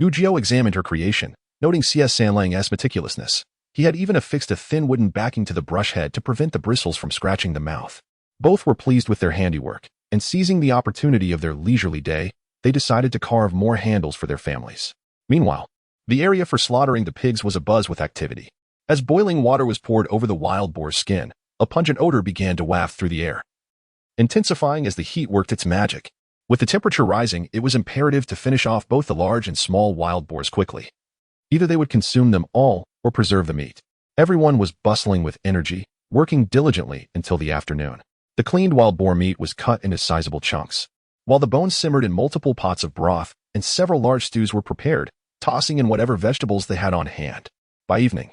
Gu Jiu examined her creation, noting Xie Zhan's meticulousness. He had even affixed a thin wooden backing to the brush head to prevent the bristles from scratching the mouth. Both were pleased with their handiwork, and seizing the opportunity of their leisurely day, they decided to carve more handles for their families. Meanwhile, the area for slaughtering the pigs was abuzz with activity. As boiling water was poured over the wild boar's skin, a pungent odor began to waft through the air, intensifying as the heat worked its magic. With the temperature rising, it was imperative to finish off both the large and small wild boars quickly. Either they would consume them all or preserve the meat. Everyone was bustling with energy, working diligently until the afternoon. The cleaned wild boar meat was cut into sizable chunks, while the bones simmered in multiple pots of broth and several large stews were prepared, tossing in whatever vegetables they had on hand. By evening,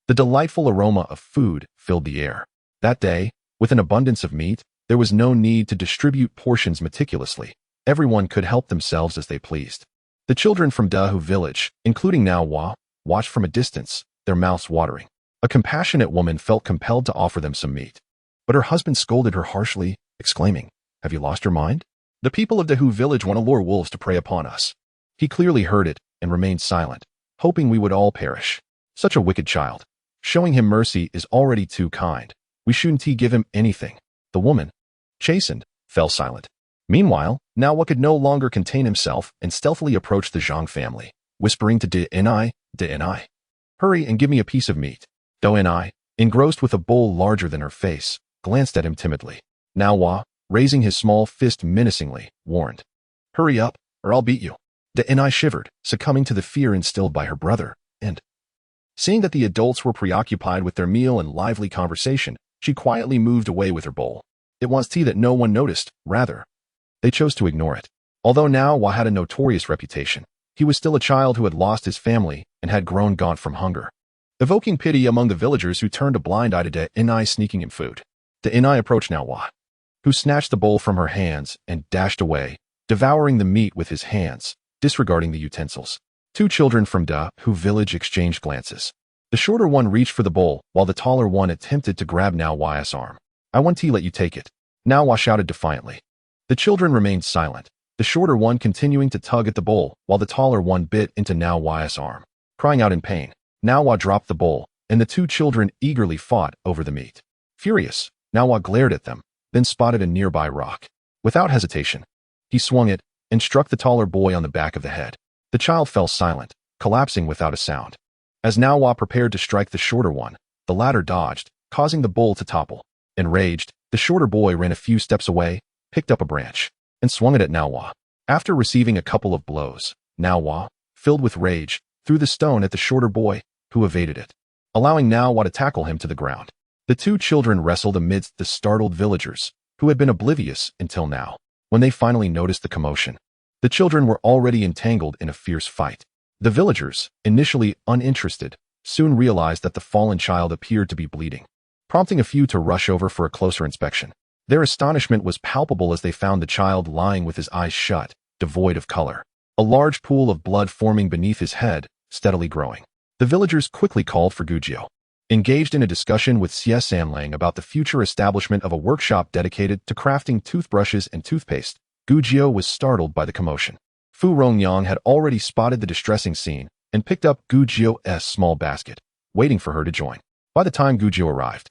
the delightful aroma of food filled the air. That day, with an abundance of meat, there was no need to distribute portions meticulously. Everyone could help themselves as they pleased. The children from Dahu village, including Now Hua, watched from a distance, their mouths watering. A compassionate woman felt compelled to offer them some meat, but her husband scolded her harshly, exclaiming, "Have you lost your mind? The people of Dahu village want to lure wolves to prey upon us." He clearly heard it and remained silent, hoping we would all perish. Such a wicked child. Showing him mercy is already too kind. We shouldn't give him anything. The woman, chastened, fell silent. Meanwhile, Now Hua could no longer contain himself and stealthily approached the Zhang family, whispering to De Ni, "Hurry and give me a piece of meat." Do Ni, engrossed with a bowl larger than her face, glanced at him timidly. Now Hua, raising his small fist menacingly, warned, "Hurry up, or I'll beat you." De Ni shivered, succumbing to the fear instilled by her brother, and, seeing that the adults were preoccupied with their meal and lively conversation, she quietly moved away with her bowl. It was tea that no one noticed, rather. They chose to ignore it. Although Now Hua had a notorious reputation, he was still a child who had lost his family and had grown gaunt from hunger, evoking pity among the villagers who turned a blind eye to De Ni sneaking him food. De Ni approached Now Hua, who snatched the bowl from her hands and dashed away, devouring the meat with his hands, disregarding the utensils. Two children from Dahu village exchanged glances. The shorter one reached for the bowl, while the taller one attempted to grab Now Hua's arm. "I want to let you take it," Now Hua shouted defiantly. The children remained silent, the shorter one continuing to tug at the bowl, while the taller one bit into Now Hua's arm. Crying out in pain, Now Hua dropped the bowl, and the two children eagerly fought over the meat. Furious, Now Hua glared at them, then spotted a nearby rock. Without hesitation, he swung it and struck the taller boy on the back of the head. The child fell silent, collapsing without a sound. As Now Hua prepared to strike the shorter one, the latter dodged, causing the bowl to topple. Enraged, the shorter boy ran a few steps away, picked up a branch, and swung it at Now Hua. After receiving a couple of blows, Now Hua, filled with rage, threw the stone at the shorter boy, who evaded it, allowing Now Hua to tackle him to the ground. The two children wrestled amidst the startled villagers, who had been oblivious until now. When they finally noticed the commotion, The children were already entangled in a fierce fight. The villagers, initially uninterested, soon realized that the fallen child appeared to be bleeding, prompting a few to rush over for a closer inspection. Their astonishment was palpable as they found the child lying with his eyes shut, devoid of color, a large pool of blood forming beneath his head, steadily growing. The villagers quickly called for Gujio. Engaged in a discussion with Xie Zhan about the future establishment of a workshop dedicated to crafting toothbrushes and toothpaste, Gujio was startled by the commotion. Fu Rongyang had already spotted the distressing scene and picked up Gujio's small basket, waiting for her to join. By the time Gujio arrived,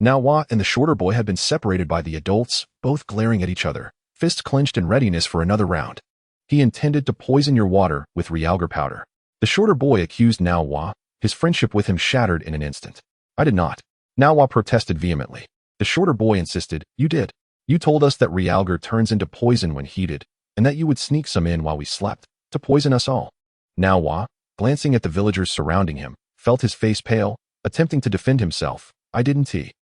Naohua and the shorter boy had been separated by the adults, both glaring at each other, fists clenched in readiness for another round. He intended to poison your water with realgar powder. The shorter boy accused Naohua, his friendship with him shattered in an instant. I did not. Naohua protested vehemently. The shorter boy insisted, you did. You told us that realgar turns into poison when heated, and that you would sneak some in while we slept, to poison us all. Naohua, glancing at the villagers surrounding him, felt his face pale, attempting to defend himself. I didn't.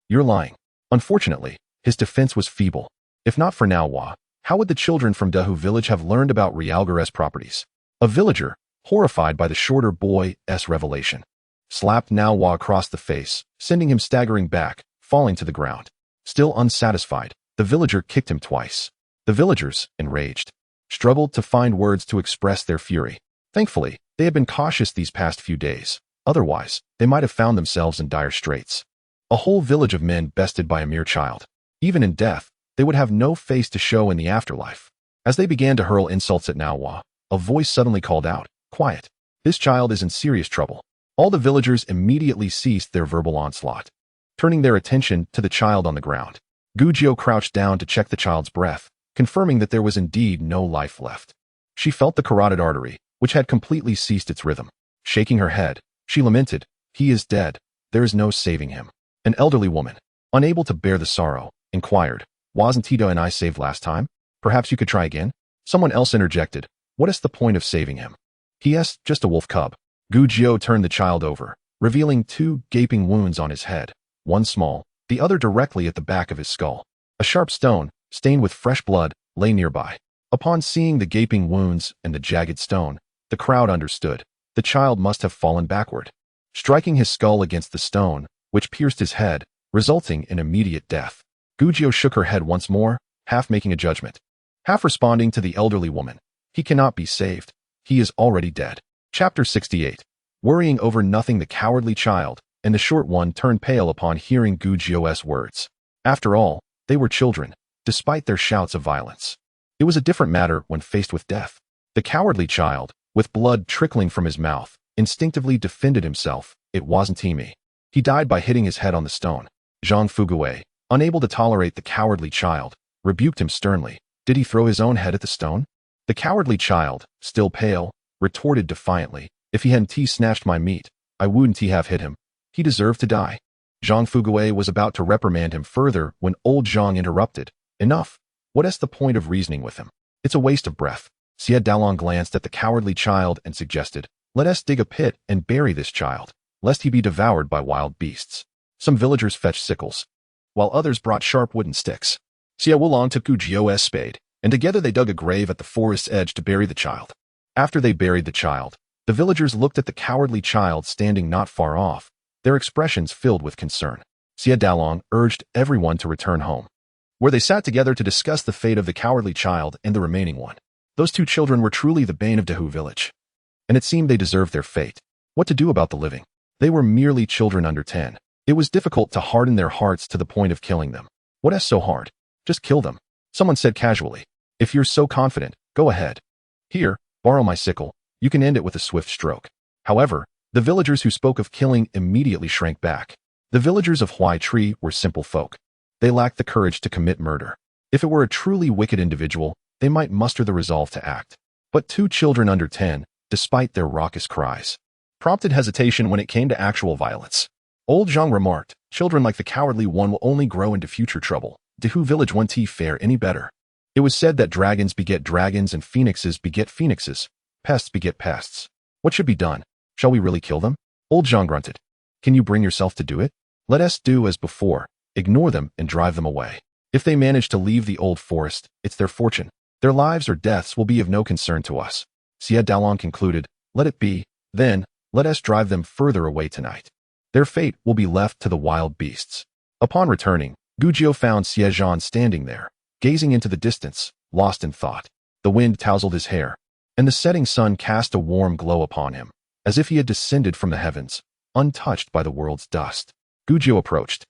You're lying. Unfortunately, his defense was feeble. If not for Naohua, how would the children from Dehu village have learned about realgar's properties? A villager, horrified by the shorter boy's revelation, slapped Naohua across the face, sending him staggering back, falling to the ground. Still unsatisfied, the villager kicked him twice. The villagers, enraged, struggled to find words to express their fury. Thankfully, they had been cautious these past few days. Otherwise, they might have found themselves in dire straits. A whole village of men bested by a mere child. Even in death, they would have no face to show in the afterlife. As they began to hurl insults at Naohua, a voice suddenly called out, quiet. This child is in serious trouble. All the villagers immediately ceased their verbal onslaught, turning their attention to the child on the ground. Gujio crouched down to check the child's breath, confirming that there was indeed no life left. She felt the carotid artery, which had completely ceased its rhythm. Shaking her head, she lamented, he is dead. There is no saving him. An elderly woman, unable to bear the sorrow, inquired, wasn't Tito and I saved last time? Perhaps you could try again? Someone else interjected, what is the point of saving him? P.S. Just a wolf cub. Gujio turned the child over, revealing 2 gaping wounds on his head, one small, the other directly at the back of his skull. A sharp stone, stained with fresh blood, lay nearby. Upon seeing the gaping wounds and the jagged stone, the crowd understood. The child must have fallen backward, striking his skull against the stone, which pierced his head, resulting in immediate death. Gujio shook her head once more, half making a judgment, half responding to the elderly woman. He cannot be saved. He is already dead. Chapter 68. Worrying over nothing, the cowardly child and the short one turned pale upon hearing Gujio's words. After all, they were children, despite their shouts of violence. It was a different matter when faced with death. The cowardly child, with blood trickling from his mouth, instinctively defended himself. It wasn't me. He died by hitting his head on the stone. Zhang Fugui, unable to tolerate the cowardly child, rebuked him sternly. Did he throw his own head at the stone? The cowardly child, still pale, retorted defiantly, if he hadn't snatched my meat, I wouldn't have hit him. He deserved to die. Zhang Fugui was about to reprimand him further when old Zhang interrupted. Enough. What is the point of reasoning with him? It's a waste of breath. Xie Zhan glanced at the cowardly child and suggested, let us dig a pit and bury this child, lest he be devoured by wild beasts. Some villagers fetched sickles, while others brought sharp wooden sticks. Xie Wulong took Gujio's spade, and together they dug a grave at the forest's edge to bury the child. After they buried the child, the villagers looked at the cowardly child standing not far off, their expressions filled with concern. Xie Zhan urged everyone to return home, where they sat together to discuss the fate of the cowardly child and the remaining one. Those 2 children were truly the bane of Dehu village, and it seemed they deserved their fate. What to do about the living? They were merely children under 10. It was difficult to harden their hearts to the point of killing them. What is so hard? Just kill them. Someone said casually. If you're so confident, go ahead. Here, borrow my sickle. You can end it with a swift stroke. However, the villagers who spoke of killing immediately shrank back. The villagers of Huai Tree were simple folk. They lacked the courage to commit murder. If it were a truly wicked individual, they might muster the resolve to act. But 2 children under 10, despite their raucous cries, prompted hesitation when it came to actual violence. Old Zhang remarked, children like the cowardly one will only grow into future trouble. Dehu village won't fare any better. It was said that dragons beget dragons and phoenixes beget phoenixes. Pests beget pests. What should be done? Shall we really kill them? Old Zhang grunted. Can you bring yourself to do it? Let us do as before, ignore them and drive them away. If they manage to leave the old forest, it's their fortune. Their lives or deaths will be of no concern to us. Xie Zhan concluded, let it be, then, let us drive them further away tonight. Their fate will be left to the wild beasts. Upon returning, Guzhou found Xie Zhan standing there, gazing into the distance, lost in thought. The wind tousled his hair, and the setting sun cast a warm glow upon him, as if he had descended from the heavens, untouched by the world's dust. Guzhou approached,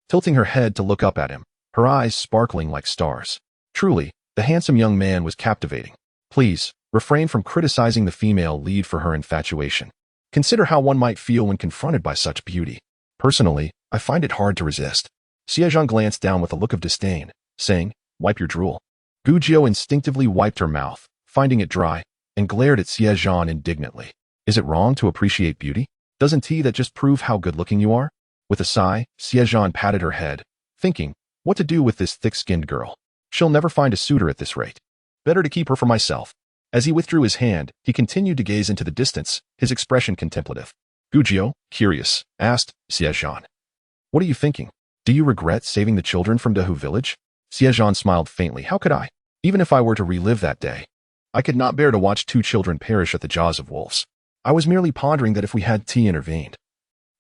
tilting her head to look up at him, her eyes sparkling like stars. Truly, the handsome young man was captivating. Please, refrain from criticizing the female lead for her infatuation. Consider how one might feel when confronted by such beauty. Personally, I find it hard to resist. Xie Zhan glanced down with a look of disdain, saying, wipe your drool. Guzhou instinctively wiped her mouth, finding it dry, and glared at Xie Zhan indignantly. Is it wrong to appreciate beauty? Doesn't that just prove how good-looking you are? With a sigh, Xie Zhan patted her head, thinking, what to do with this thick-skinned girl? She'll never find a suitor at this rate. Better to keep her for myself. As he withdrew his hand, he continued to gaze into the distance, his expression contemplative. Guzhou, curious, asked, Xie Zhan, what are you thinking? Do you regret saving the children from Dehu village? Xie Zhan smiled faintly. How could I? Even if I were to relive that day, I could not bear to watch 2 children perish at the jaws of wolves. I was merely pondering that if we had intervened,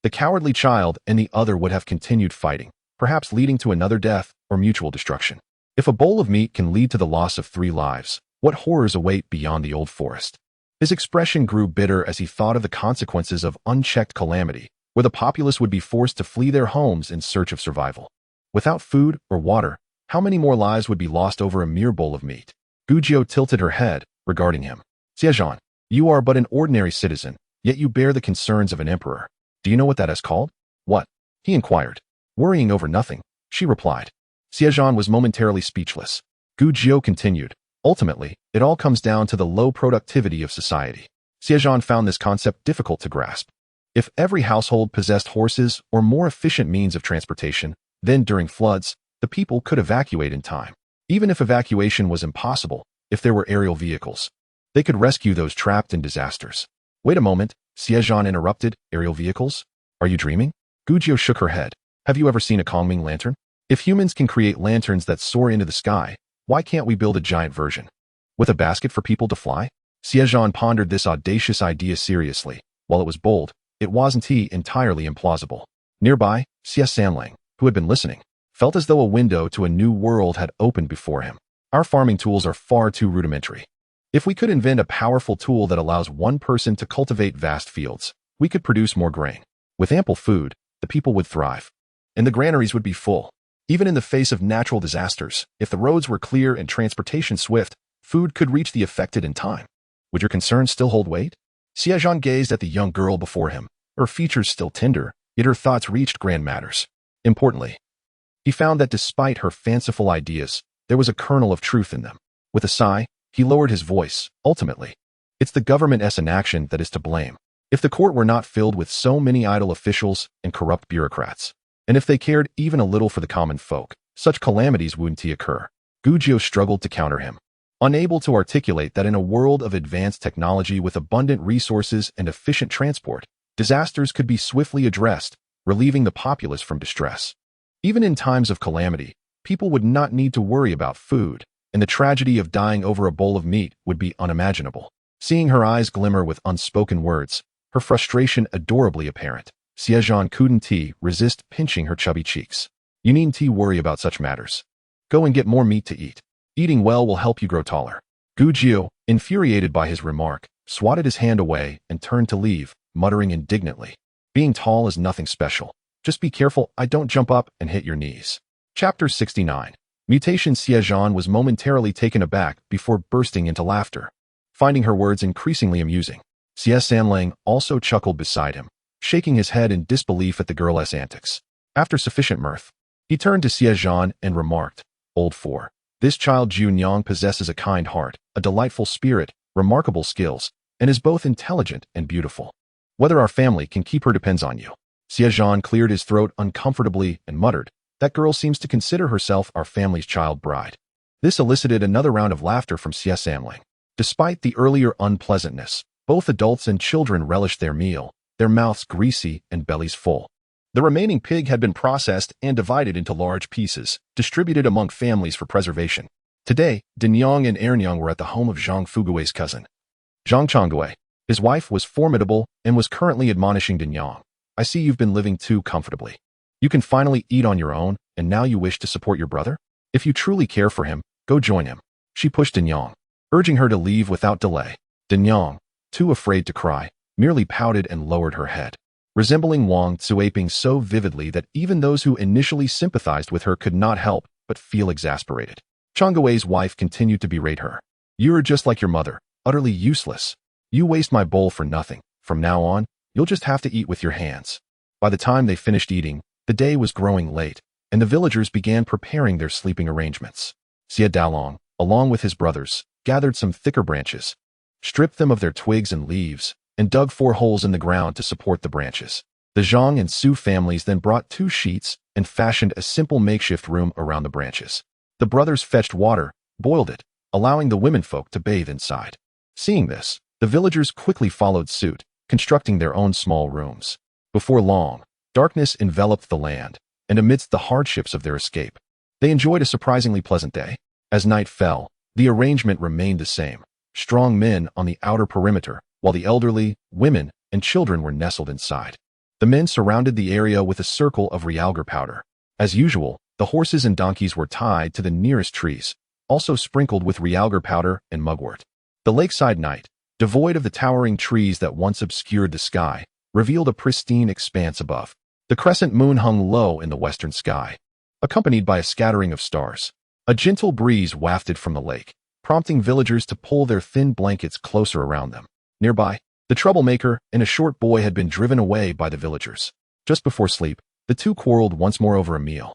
the cowardly child and the other would have continued fighting, perhaps leading to another death or mutual destruction. If a bowl of meat can lead to the loss of 3 lives, what horrors await beyond the old forest? His expression grew bitter as he thought of the consequences of unchecked calamity, where the populace would be forced to flee their homes in search of survival. Without food or water, how many more lives would be lost over a mere bowl of meat? Guzhou tilted her head, regarding him. Xie Zhan, you are but an ordinary citizen, yet you bear the concerns of an emperor. Do you know what that is called? What? He inquired. Worrying over nothing, she replied. Xie Zhan was momentarily speechless. Guzhou continued. Ultimately, it all comes down to the low productivity of society. Xie Zhan found this concept difficult to grasp. If every household possessed horses or more efficient means of transportation, then during floods, the people could evacuate in time. Even if evacuation was impossible, if there were aerial vehicles, they could rescue those trapped in disasters. Wait a moment, Xie Zhan interrupted. Aerial vehicles? Are you dreaming? Guzhou shook her head. Have you ever seen a Accompanying lantern? If humans can create lanterns that soar into the sky, why can't we build a giant version? With a basket for people to fly? Xie Zhan pondered this audacious idea seriously. While it was bold, it wasn't entirely implausible. Nearby, Xie Zhan, who had been listening, felt as though a window to a new world had opened before him. Our farming tools are far too rudimentary. If we could invent a powerful tool that allows one person to cultivate vast fields, we could produce more grain. With ample food, the people would thrive, and the granaries would be full. Even in the face of natural disasters, if the roads were clear and transportation swift, food could reach the affected in time. Would your concerns still hold weight? Xie Zhan gazed at the young girl before him, her features still tender, yet her thoughts reached grand matters. Importantly, he found that despite her fanciful ideas, there was a kernel of truth in them. With a sigh, he lowered his voice. Ultimately, it's the government's inaction that is to blame. If the court were not filled with so many idle officials and corrupt bureaucrats, and if they cared even a little for the common folk, such calamities wouldn't occur. Guzhou struggled to counter him, unable to articulate that in a world of advanced technology with abundant resources and efficient transport, disasters could be swiftly addressed, relieving the populace from distress. Even in times of calamity, people would not need to worry about food, and the tragedy of dying over a bowl of meat would be unimaginable. Seeing her eyes glimmer with unspoken words, her frustration adorably apparent, Xie Zhan couldn't resist pinching her chubby cheeks. You needn't worry about such matters. Go and get more meat to eat. Eating well will help you grow taller. Guzhou, infuriated by his remark, swatted his hand away and turned to leave, muttering indignantly. Being tall is nothing special. Just be careful I don't jump up and hit your knees. Chapter 69. Mutation. Xie Zhan was momentarily taken aback before bursting into laughter, finding her words increasingly amusing. Xie Zhan also chuckled beside him, shaking his head in disbelief at the girl's antics. After sufficient mirth, he turned to Xie Zhan and remarked, Old 4. This child Jun Yang possesses a kind heart, a delightful spirit, remarkable skills, and is both intelligent and beautiful. Whether our family can keep her depends on you. Xie Zhan cleared his throat uncomfortably and muttered, That girl seems to consider herself our family's child bride. This elicited another round of laughter from Xie Zhan. Despite the earlier unpleasantness, both adults and children relished their meal, their mouths greasy and bellies full. The remaining pig had been processed and divided into large pieces, distributed among families for preservation. Today, Dinyang and Ernyang were at the home of Zhang Fugui's cousin, Zhang Changgui. His wife was formidable and was currently admonishing Dinyang. I see you've been living too comfortably. You can finally eat on your own, and now you wish to support your brother? If you truly care for him, go join him. She pushed Dinyang, urging her to leave without delay. Dinyang, too afraid to cry, merely pouted and lowered her head, resembling Wang Tzuaping so vividly that even those who initially sympathized with her could not help but feel exasperated. Changgui's wife continued to berate her. You are just like your mother, utterly useless. You waste my bowl for nothing. From now on, you'll just have to eat with your hands. By the time they finished eating, the day was growing late, and the villagers began preparing their sleeping arrangements. Xie Zhan, along with his brothers, gathered some thicker branches, stripped them of their twigs and leaves, and dug 4 holes in the ground to support the branches. The Zhang and Su families then brought 2 sheets and fashioned a simple makeshift room around the branches. The brothers fetched water, boiled it, allowing the womenfolk to bathe inside. Seeing this, the villagers quickly followed suit, constructing their own small rooms. Before long, darkness enveloped the land, and amidst the hardships of their escape, they enjoyed a surprisingly pleasant day. As night fell, the arrangement remained the same. Strong men on the outer perimeter, while the elderly, women, and children were nestled inside. The men surrounded the area with a circle of realgar powder. As usual, the horses and donkeys were tied to the nearest trees, also sprinkled with realgar powder and mugwort. The lakeside night, devoid of the towering trees that once obscured the sky, revealed a pristine expanse above. The crescent moon hung low in the western sky, accompanied by a scattering of stars. A gentle breeze wafted from the lake, prompting villagers to pull their thin blankets closer around them. Nearby, the troublemaker and a short boy had been driven away by the villagers. Just before sleep, the two quarreled once more over a meal,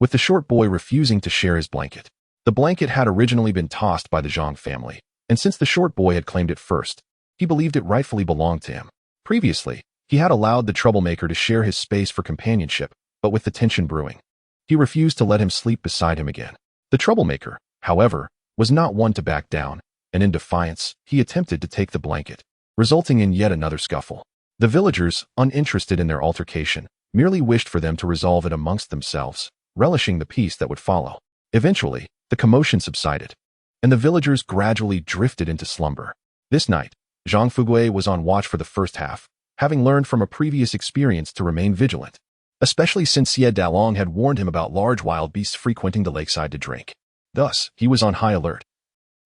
with the short boy refusing to share his blanket. The blanket had originally been tossed by the Zhang family, and since the short boy had claimed it first, he believed it rightfully belonged to him. Previously, he had allowed the troublemaker to share his space for companionship, but with the tension brewing, he refused to let him sleep beside him again. The troublemaker, however, was not one to back down, and in defiance, he attempted to take the blanket, resulting in yet another scuffle. The villagers, uninterested in their altercation, merely wished for them to resolve it amongst themselves, relishing the peace that would follow. Eventually, the commotion subsided, and the villagers gradually drifted into slumber. This night, Zhang Fugui was on watch for the first half, having learned from a previous experience to remain vigilant, especially since Xie Zhan had warned him about large wild beasts frequenting the lakeside to drink. Thus, he was on high alert,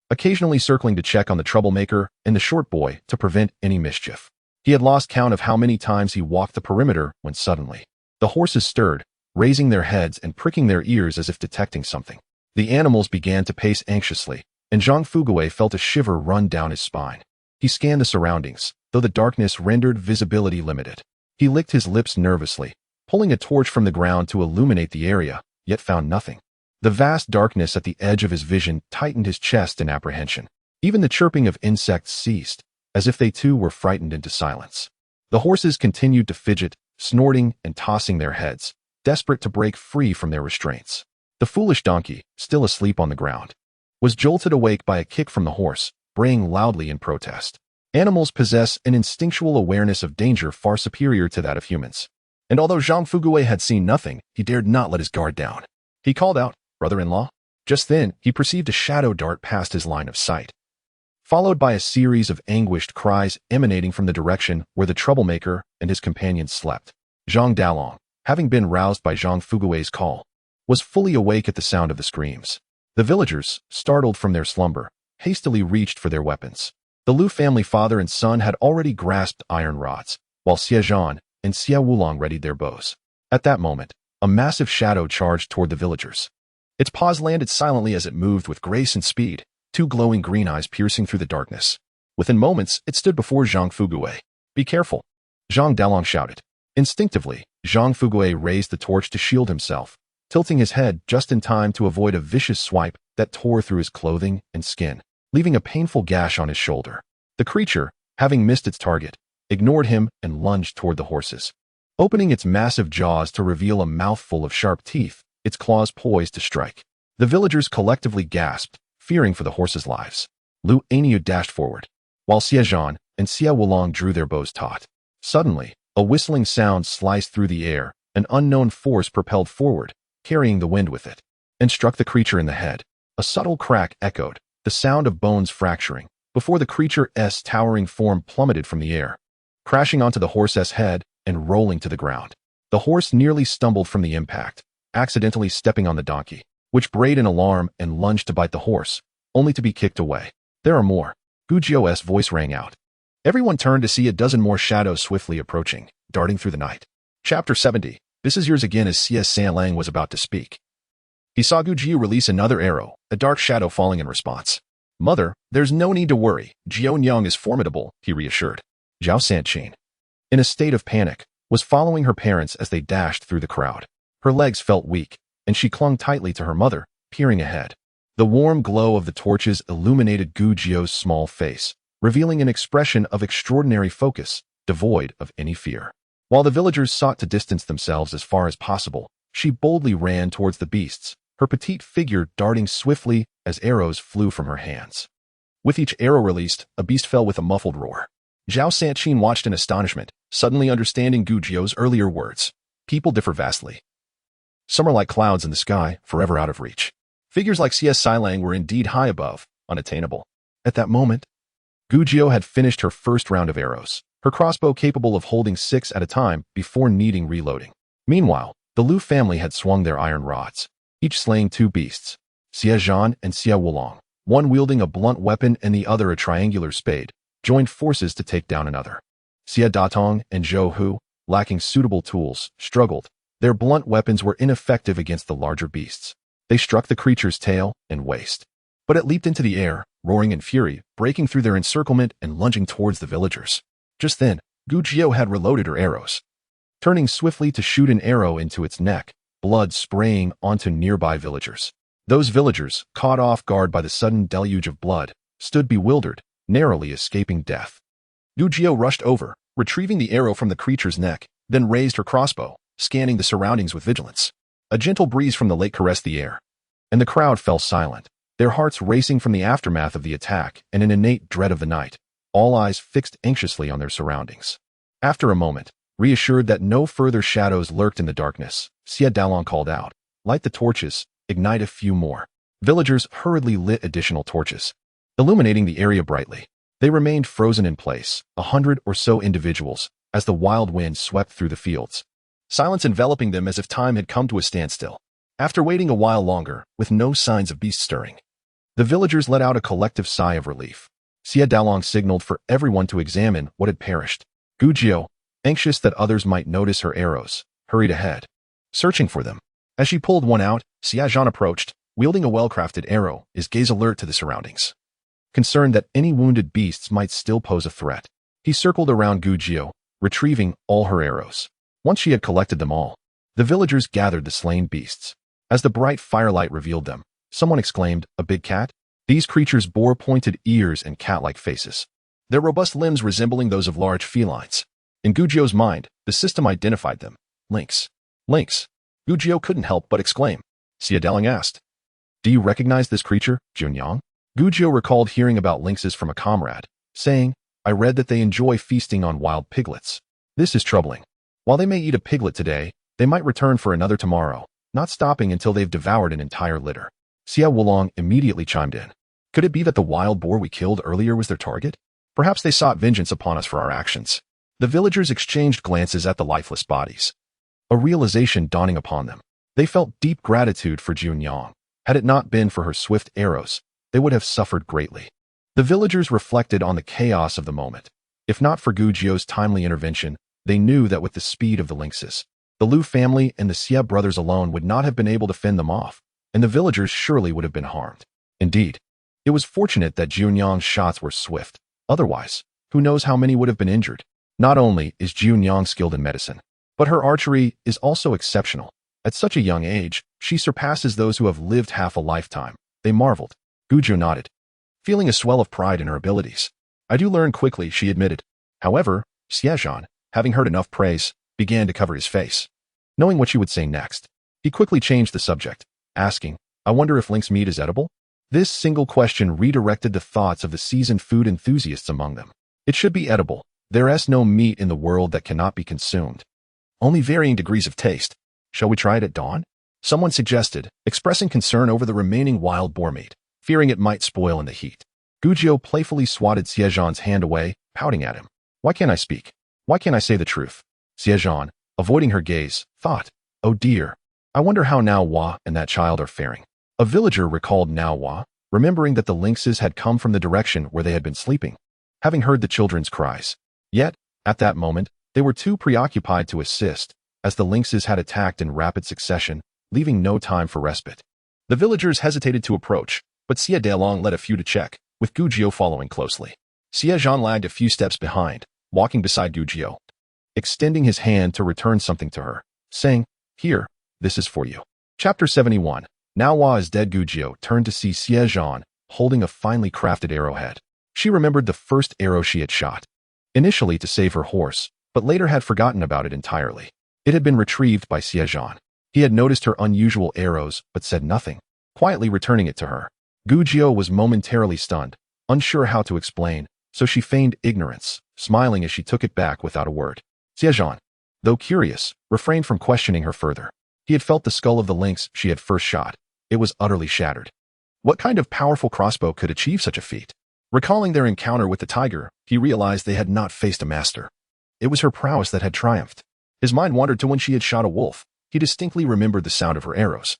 occasionally circling to check on the troublemaker and the short boy to prevent any mischief. He had lost count of how many times he walked the perimeter when suddenly, the horses stirred, raising their heads and pricking their ears as if detecting something. The animals began to pace anxiously, and Zhang Fugui felt a shiver run down his spine. He scanned the surroundings, though the darkness rendered visibility limited. He licked his lips nervously, pulling a torch from the ground to illuminate the area, yet found nothing. The vast darkness at the edge of his vision tightened his chest in apprehension. Even the chirping of insects ceased, as if they too were frightened into silence. The horses continued to fidget, snorting and tossing their heads, desperate to break free from their restraints. The foolish donkey, still asleep on the ground, was jolted awake by a kick from the horse, braying loudly in protest. Animals possess an instinctual awareness of danger far superior to that of humans. And although Zhang Fugui had seen nothing, he dared not let his guard down. He called out, "Brother-in-law?" Just then, he perceived a shadow dart past his line of sight, followed by a series of anguished cries emanating from the direction where the troublemaker and his companions slept. Zhang Dalong, having been roused by Zhang Fugui's call, was fully awake at the sound of the screams. The villagers, startled from their slumber, hastily reached for their weapons. The Lu family father and son had already grasped iron rods, while Xie Zhan and Xie Wulong readied their bows. At that moment, a massive shadow charged toward the villagers. Its paws landed silently as it moved with grace and speed, two glowing green eyes piercing through the darkness. Within moments, it stood before Zhang Fugui. "Be careful," Zhang Dalong shouted. Instinctively, Zhang Fugui raised the torch to shield himself, tilting his head just in time to avoid a vicious swipe that tore through his clothing and skin, leaving a painful gash on his shoulder. The creature, having missed its target, ignored him and lunged toward the horses, opening its massive jaws to reveal a mouthful of sharp teeth, its claws poised to strike. The villagers collectively gasped, fearing for the horses' lives. Lu Aniu dashed forward, while Xie Zhan and Xie Wulong drew their bows taut. Suddenly, a whistling sound sliced through the air, an unknown force propelled forward, carrying the wind with it, and struck the creature in the head. A subtle crack echoed, the sound of bones fracturing, before the creature's towering form plummeted from the air, crashing onto the horse's head and rolling to the ground. The horse nearly stumbled from the impact, accidentally stepping on the donkey, which brayed in alarm and lunged to bite the horse, only to be kicked away. There are more. Gujio's voice rang out. Everyone turned to see a dozen more shadows swiftly approaching, darting through the night. Chapter 70. This is yours again. As Xie Zhan was about to speak, he saw Gujio release another arrow, a dark shadow falling in response. Mother, there's no need to worry. Jianyang is formidable, he reassured. Zhao Sanqin, in a state of panic, was following her parents as they dashed through the crowd. Her legs felt weak, and she clung tightly to her mother, peering ahead. The warm glow of the torches illuminated Gujio's small face, revealing an expression of extraordinary focus, devoid of any fear. While the villagers sought to distance themselves as far as possible, she boldly ran towards the beasts, her petite figure darting swiftly as arrows flew from her hands. With each arrow released, a beast fell with a muffled roar. Zhao Sanqin watched in astonishment, suddenly understanding Gujio's earlier words. People differ vastly. Some are like clouds in the sky, forever out of reach. Figures like Xie Zhan were indeed high above, unattainable. At that moment, Gujio had finished her first round of arrows, her crossbow capable of holding 6 at a time before needing reloading. Meanwhile, the Lu family had swung their iron rods, each slaying 2 beasts, Xie Zhan and Xie Wulong, one wielding a blunt weapon and the other a triangular spade, joined forces to take down another. Xie Datong and Zhou Hu, lacking suitable tools, struggled. Their blunt weapons were ineffective against the larger beasts. They struck the creature's tail and waist. But it leaped into the air, roaring in fury, breaking through their encirclement and lunging towards the villagers. Just then, Gujio had reloaded her arrows, turning swiftly to shoot an arrow into its neck, blood spraying onto nearby villagers. Those villagers, caught off guard by the sudden deluge of blood, stood bewildered, narrowly escaping death. Gujio rushed over, retrieving the arrow from the creature's neck, then raised her crossbow, scanning the surroundings with vigilance. A gentle breeze from the lake caressed the air, and the crowd fell silent, their hearts racing from the aftermath of the attack and an innate dread of the night, all eyes fixed anxiously on their surroundings. After a moment, reassured that no further shadows lurked in the darkness, Xie Dalong called out, "Light the torches, ignite a few more." Villagers hurriedly lit additional torches, illuminating the area brightly. They remained frozen in place, 100 or so individuals, as the wild wind swept through the fields, silence enveloping them as if time had come to a standstill. After waiting a while longer, with no signs of beasts stirring, the villagers let out a collective sigh of relief. Xie Dalong signaled for everyone to examine what had perished. Gujio, anxious that others might notice her arrows, hurried ahead, searching for them. As she pulled one out, Xie Zhan approached, wielding a well-crafted arrow, his gaze alert to the surroundings, concerned that any wounded beasts might still pose a threat. He circled around Gujio, retrieving all her arrows. Once she had collected them all, the villagers gathered the slain beasts. As the bright firelight revealed them, someone exclaimed, "A big cat?" These creatures bore pointed ears and cat-like faces, their robust limbs resembling those of large felines. In Gujio's mind, the system identified them. Lynx. Lynx. Gujio couldn't help but exclaim. Xie Dalong asked, "Do you recognize this creature, Junyang?" Gujio recalled hearing about lynxes from a comrade, saying, "I read that they enjoy feasting on wild piglets. This is troubling. While they may eat a piglet today, they might return for another tomorrow, not stopping until they've devoured an entire litter." Xie Wulong immediately chimed in. Could it be that the wild boar we killed earlier was their target? Perhaps they sought vengeance upon us for our actions. The villagers exchanged glances at the lifeless bodies, a realization dawning upon them. They felt deep gratitude for Junyang. Had it not been for her swift arrows, they would have suffered greatly. The villagers reflected on the chaos of the moment. If not for Gujio's timely intervention, they knew that with the speed of the lynxes, the Lu family and the Xie brothers alone would not have been able to fend them off, and the villagers surely would have been harmed. Indeed, it was fortunate that Junyang's shots were swift. Otherwise, who knows how many would have been injured. Not only is Junyang skilled in medicine, but her archery is also exceptional. At such a young age, she surpasses those who have lived half a lifetime. They marveled. Gujio nodded, feeling a swell of pride in her abilities. "I do learn quickly," she admitted. However, Xie Zhan, having heard enough praise, began to cover his face. Knowing what she would say next, he quickly changed the subject, asking, "I wonder if lynx meat is edible?" This single question redirected the thoughts of the seasoned food enthusiasts among them. It should be edible. There is no meat in the world that cannot be consumed. Only varying degrees of taste. Shall we try it at dawn? someone suggested, expressing concern over the remaining wild boar meat, fearing it might spoil in the heat. Gujiao playfully swatted Xie Zhan's hand away, pouting at him. Why can't I speak? Why can't I say the truth? Xie Zhan, avoiding her gaze, thought, oh dear, I wonder how Now Hua and that child are faring. A villager recalled Now Hua, remembering that the lynxes had come from the direction where they had been sleeping, having heard the children's cries. Yet, at that moment, they were too preoccupied to assist, as the lynxes had attacked in rapid succession, leaving no time for respite. The villagers hesitated to approach, but Xie Dalong led a few to check, with Gujiao following closely. Xie Zhan lagged a few steps behind, walking beside Gujiao, extending his hand to return something to her, saying, Here, this is for you. Chapter 71. Now Hua is dead. Gujiao turned to see Xie Zhan, holding a finely crafted arrowhead. She remembered the first arrow she had shot, initially to save her horse, but later had forgotten about it entirely. It had been retrieved by Xie Zhan. He had noticed her unusual arrows, but said nothing, quietly returning it to her. Gujiao was momentarily stunned, unsure how to explain, so she feigned ignorance, smiling as she took it back without a word. Xie Zhan, though curious, refrained from questioning her further. He had felt the skull of the lynx she had first shot. It was utterly shattered. What kind of powerful crossbow could achieve such a feat? Recalling their encounter with the tiger, he realized they had not faced a master. It was her prowess that had triumphed. His mind wandered to when she had shot a wolf. He distinctly remembered the sound of her arrows,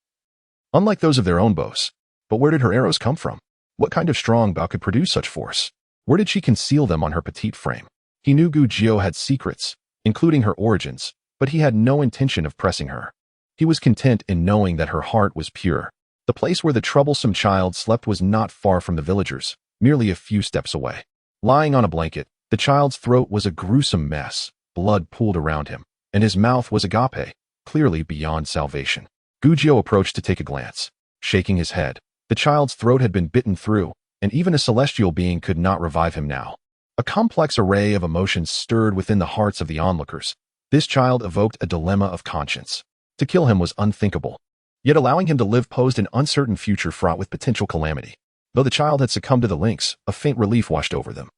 unlike those of their own bows. But where did her arrows come from? What kind of strong bow could produce such force? Where did she conceal them on her petite frame? He knew Gujiao had secrets, including her origins, but he had no intention of pressing her. He was content in knowing that her heart was pure. The place where the troublesome child slept was not far from the villagers, merely a few steps away. Lying on a blanket, the child's throat was a gruesome mess, blood pooled around him, and his mouth was agape, clearly beyond salvation. Gujiao approached to take a glance. Shaking his head, the child's throat had been bitten through, and even a celestial being could not revive him now. A complex array of emotions stirred within the hearts of the onlookers. This child evoked a dilemma of conscience. To kill him was unthinkable, yet allowing him to live posed an uncertain future fraught with potential calamity. Though the child had succumbed to the lynx, a faint relief washed over them,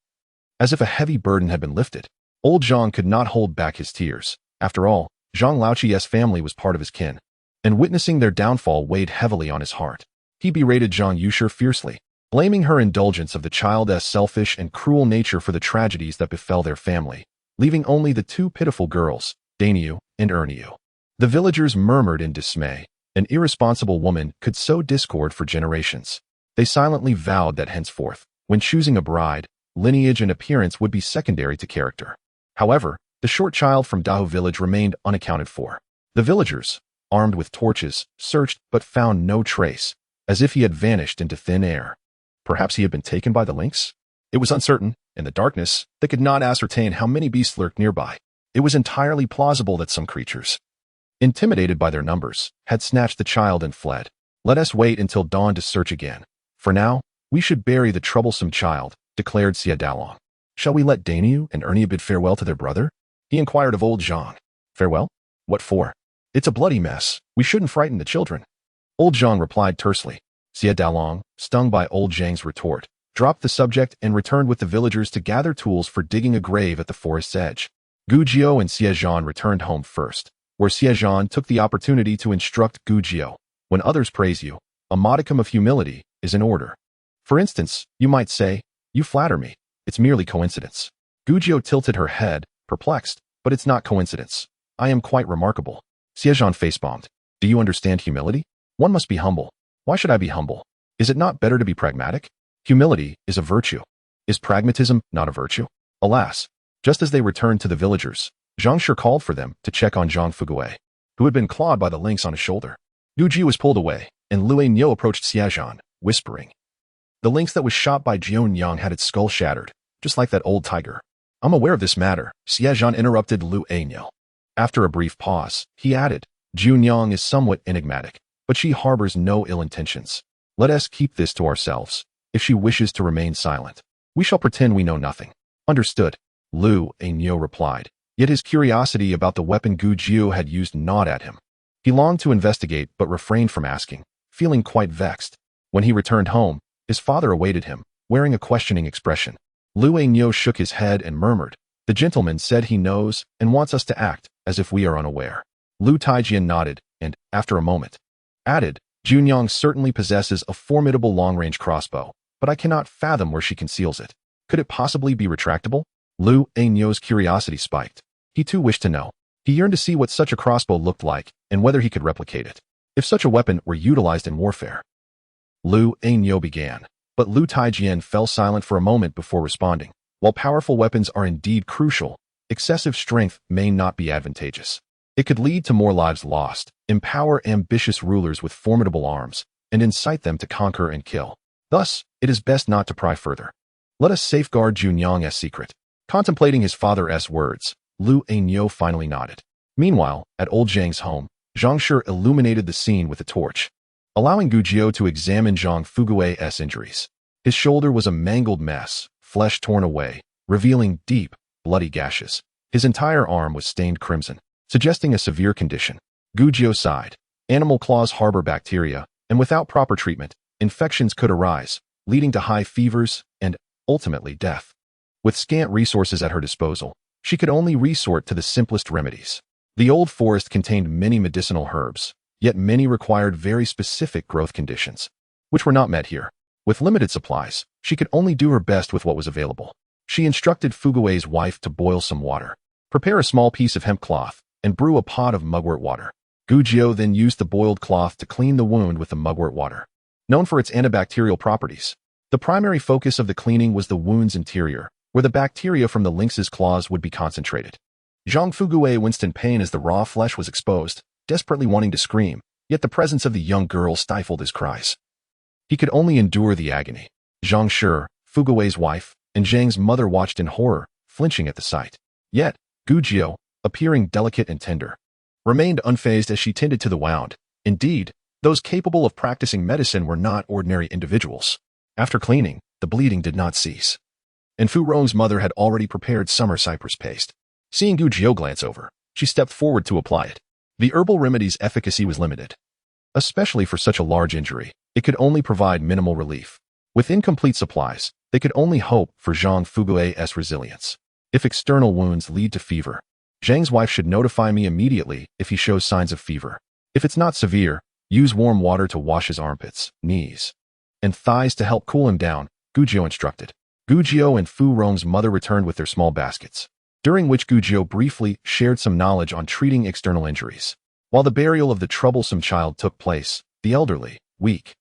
as if a heavy burden had been lifted. Old Zhang could not hold back his tears. After all, Zhang Laoqi's family was part of his kin, and witnessing their downfall weighed heavily on his heart. He berated Zhang Yushi fiercely, blaming her indulgence of the child's selfish and cruel nature for the tragedies that befell their family, leaving only the two pitiful girls, Daniu and Erniu. The villagers murmured in dismay. An irresponsible woman could sow discord for generations. They silently vowed that henceforth, when choosing a bride, lineage and appearance would be secondary to character. However, the short child from Dahu village remained unaccounted for. The villagers, armed with torches, searched but found no trace, as if he had vanished into thin air. Perhaps he had been taken by the lynx? It was uncertain. In the darkness, they could not ascertain how many beasts lurked nearby. It was entirely plausible that some creatures, intimidated by their numbers, had snatched the child and fled. Let us wait until dawn to search again. For now, we should bury the troublesome child, declared Xie Dalong. Shall we let Daniu and Ernie bid farewell to their brother? He inquired of old Zhang. Farewell? What for? It's a bloody mess. We shouldn't frighten the children. Old Zhang replied tersely. Xie Dalong, stung by old Zhang's retort, dropped the subject and returned with the villagers to gather tools for digging a grave at the forest's edge. Gujiao and Xie Zhan returned home first, where Xie Zhan took the opportunity to instruct Gujiao. When others praise you, a modicum of humility is in order. For instance, you might say, you flatter me. It's merely coincidence. Gujiao tilted her head, perplexed, but it's not coincidence. I am quite remarkable. Xie Zhan face-bombed. Do you understand humility? One must be humble. Why should I be humble? Is it not better to be pragmatic? Humility is a virtue. Is pragmatism not a virtue? Alas, just as they returned to the villagers, Zhang Shi called for them to check on Zhang Fuguei, who had been clawed by the lynx on his shoulder. Guji was pulled away, and Lue Niu approached Xie Zhan, whispering. The lynx that was shot by Jion Yang had its skull shattered, just like that old tiger. I'm aware of this matter, Xie Zhan interrupted Lue Niu. After a brief pause, he added, Jion Yang is somewhat enigmatic, but she harbors no ill intentions. Let us keep this to ourselves. If she wishes to remain silent, we shall pretend we know nothing. Understood, Lue Niu replied. Yet his curiosity about the weapon Gujiao had used gnawed at him. He longed to investigate but refrained from asking, feeling quite vexed. When he returned home, his father awaited him, wearing a questioning expression. Lue Niu shook his head and murmured, the gentleman said he knows and wants us to act as if we are unaware. Lu Taijian nodded, and, after a moment, Added, Junyang certainly possesses a formidable long-range crossbow, but I cannot fathom where she conceals it. Could it possibly be retractable? Lu Ainyo's curiosity spiked. He too wished to know. He yearned to see what such a crossbow looked like and whether he could replicate it, if such a weapon were utilized in warfare. Lu Ainyo began, but Lu Taijian fell silent for a moment before responding. While powerful weapons are indeed crucial, excessive strength may not be advantageous. It could lead to more lives lost, empower ambitious rulers with formidable arms, and incite them to conquer and kill. Thus, it is best not to pry further. Let us safeguard Junyang's secret. Contemplating his father's words, Lu Ainyo finally nodded. Meanwhile, at old Zhang's home, Zhang Shi illuminated the scene with a torch, allowing Gujiu to examine Zhang Fugui's injuries. His shoulder was a mangled mess, flesh torn away, revealing deep, bloody gashes. His entire arm was stained crimson, suggesting a severe condition. Gujiu sighed. Animal claws harbor bacteria, and without proper treatment, infections could arise, leading to high fevers and, ultimately, death. With scant resources at her disposal, she could only resort to the simplest remedies. The old forest contained many medicinal herbs, yet many required very specific growth conditions, which were not met here. With limited supplies, she could only do her best with what was available. She instructed Fugui's wife to boil some water, prepare a small piece of hemp cloth, and brew a pot of mugwort water. Gujiu then used the boiled cloth to clean the wound with the mugwort water. Known for its antibacterial properties, the primary focus of the cleaning was the wound's interior, where the bacteria from the lynx's claws would be concentrated. Zhang Fugui winced in pain as the raw flesh was exposed, desperately wanting to scream, yet the presence of the young girl stifled his cries. He could only endure the agony. Zhang Shi, Fugui's wife, and Zhang's mother watched in horror, flinching at the sight. Yet, Gujiu, appearing delicate and tender, remained unfazed as she tended to the wound. Indeed, those capable of practicing medicine were not ordinary individuals. After cleaning, the bleeding did not cease, and Fu Rong's mother had already prepared summer cypress paste. Seeing Gujiu glance over, she stepped forward to apply it. The herbal remedy's efficacy was limited. Especially for such a large injury, it could only provide minimal relief. With incomplete supplies, they could only hope for Zhang Fugui's resilience. If external wounds lead to fever, Zhang's wife should notify me immediately if he shows signs of fever. If it's not severe, use warm water to wash his armpits, knees, and thighs to help cool him down, Gujiu instructed. Gujiu and Fu Rong's mother returned with their small baskets, during which Gujiu briefly shared some knowledge on treating external injuries. While the burial of the troublesome child took place, the elderly, weak,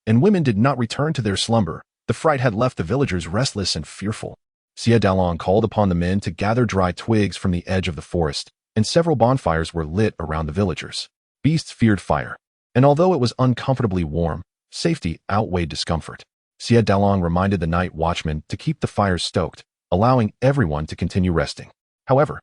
and women did not return to their slumber. The fright had left the villagers restless and fearful. Xie Zhan called upon the men to gather dry twigs from the edge of the forest, and several bonfires were lit around the villagers. Beasts feared fire, and although it was uncomfortably warm, safety outweighed discomfort. Xie Zhan reminded the night watchmen to keep the fires stoked, allowing everyone to continue resting. However,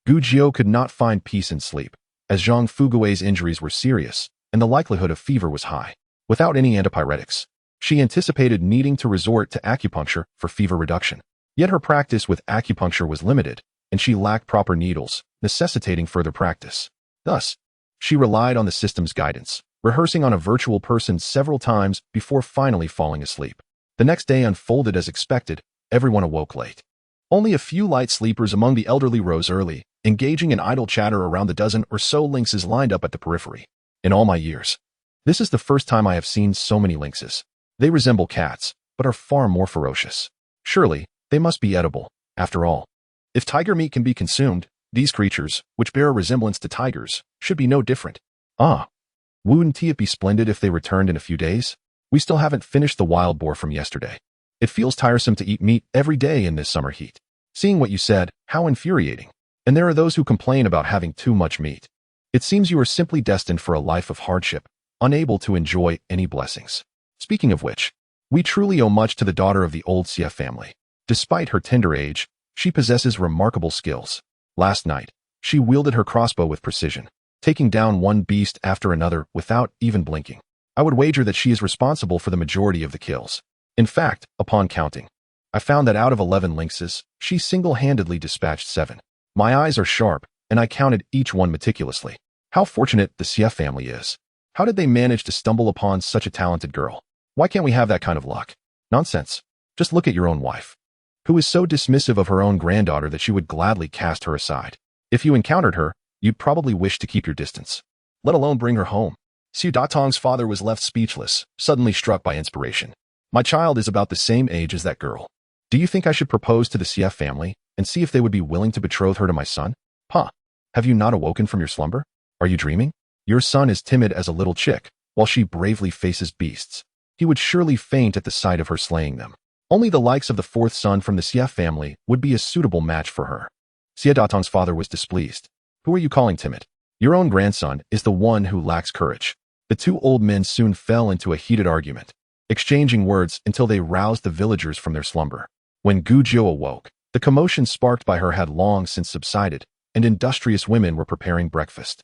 Gujiu could not find peace in sleep, as Zhang Fugui's injuries were serious, and the likelihood of fever was high. Without any antipyretics, she anticipated needing to resort to acupuncture for fever reduction. Yet her practice with acupuncture was limited, and she lacked proper needles, necessitating further practice. Thus, she relied on the system's guidance, rehearsing on a virtual person several times before finally falling asleep. The next day unfolded as expected. Everyone awoke late. Only a few light sleepers among the elderly rose early, engaging in idle chatter around the dozen or so lynxes lined up at the periphery. In all my years, this is the first time I have seen so many lynxes. They resemble cats, but are far more ferocious. Surely, they must be edible, after all. If tiger meat can be consumed, these creatures, which bear a resemblance to tigers, should be no different. Ah, wouldn't it be splendid if they returned in a few days? We still haven't finished the wild boar from yesterday. It feels tiresome to eat meat every day in this summer heat. Seeing what you said, how infuriating. And there are those who complain about having too much meat. It seems you are simply destined for a life of hardship, unable to enjoy any blessings. Speaking of which, we truly owe much to the daughter of the old Xie family. Despite her tender age, she possesses remarkable skills. Last night, she wielded her crossbow with precision, taking down one beast after another without even blinking. I would wager that she is responsible for the majority of the kills. In fact, upon counting, I found that out of 11 lynxes, she single-handedly dispatched 7. My eyes are sharp, and I counted each one meticulously. How fortunate the Xie family is. How did they manage to stumble upon such a talented girl? Why can't we have that kind of luck? Nonsense. Just look at your own wife, who is so dismissive of her own granddaughter that she would gladly cast her aside. If you encountered her, you'd probably wish to keep your distance, let alone bring her home. Xie Datong's father was left speechless, suddenly struck by inspiration. My child is about the same age as that girl. Do you think I should propose to the Xie family and see if they would be willing to betroth her to my son? Pa, have you not awoken from your slumber? Are you dreaming? Your son is timid as a little chick, while she bravely faces beasts. He would surely faint at the sight of her slaying them. Only the likes of the fourth son from the Xie family would be a suitable match for her. Xie Datong's father was displeased. Who are you calling timid? Your own grandson is the one who lacks courage. The two old men soon fell into a heated argument, exchanging words until they roused the villagers from their slumber. When Gu Jiu awoke, the commotion sparked by her had long since subsided, and industrious women were preparing breakfast.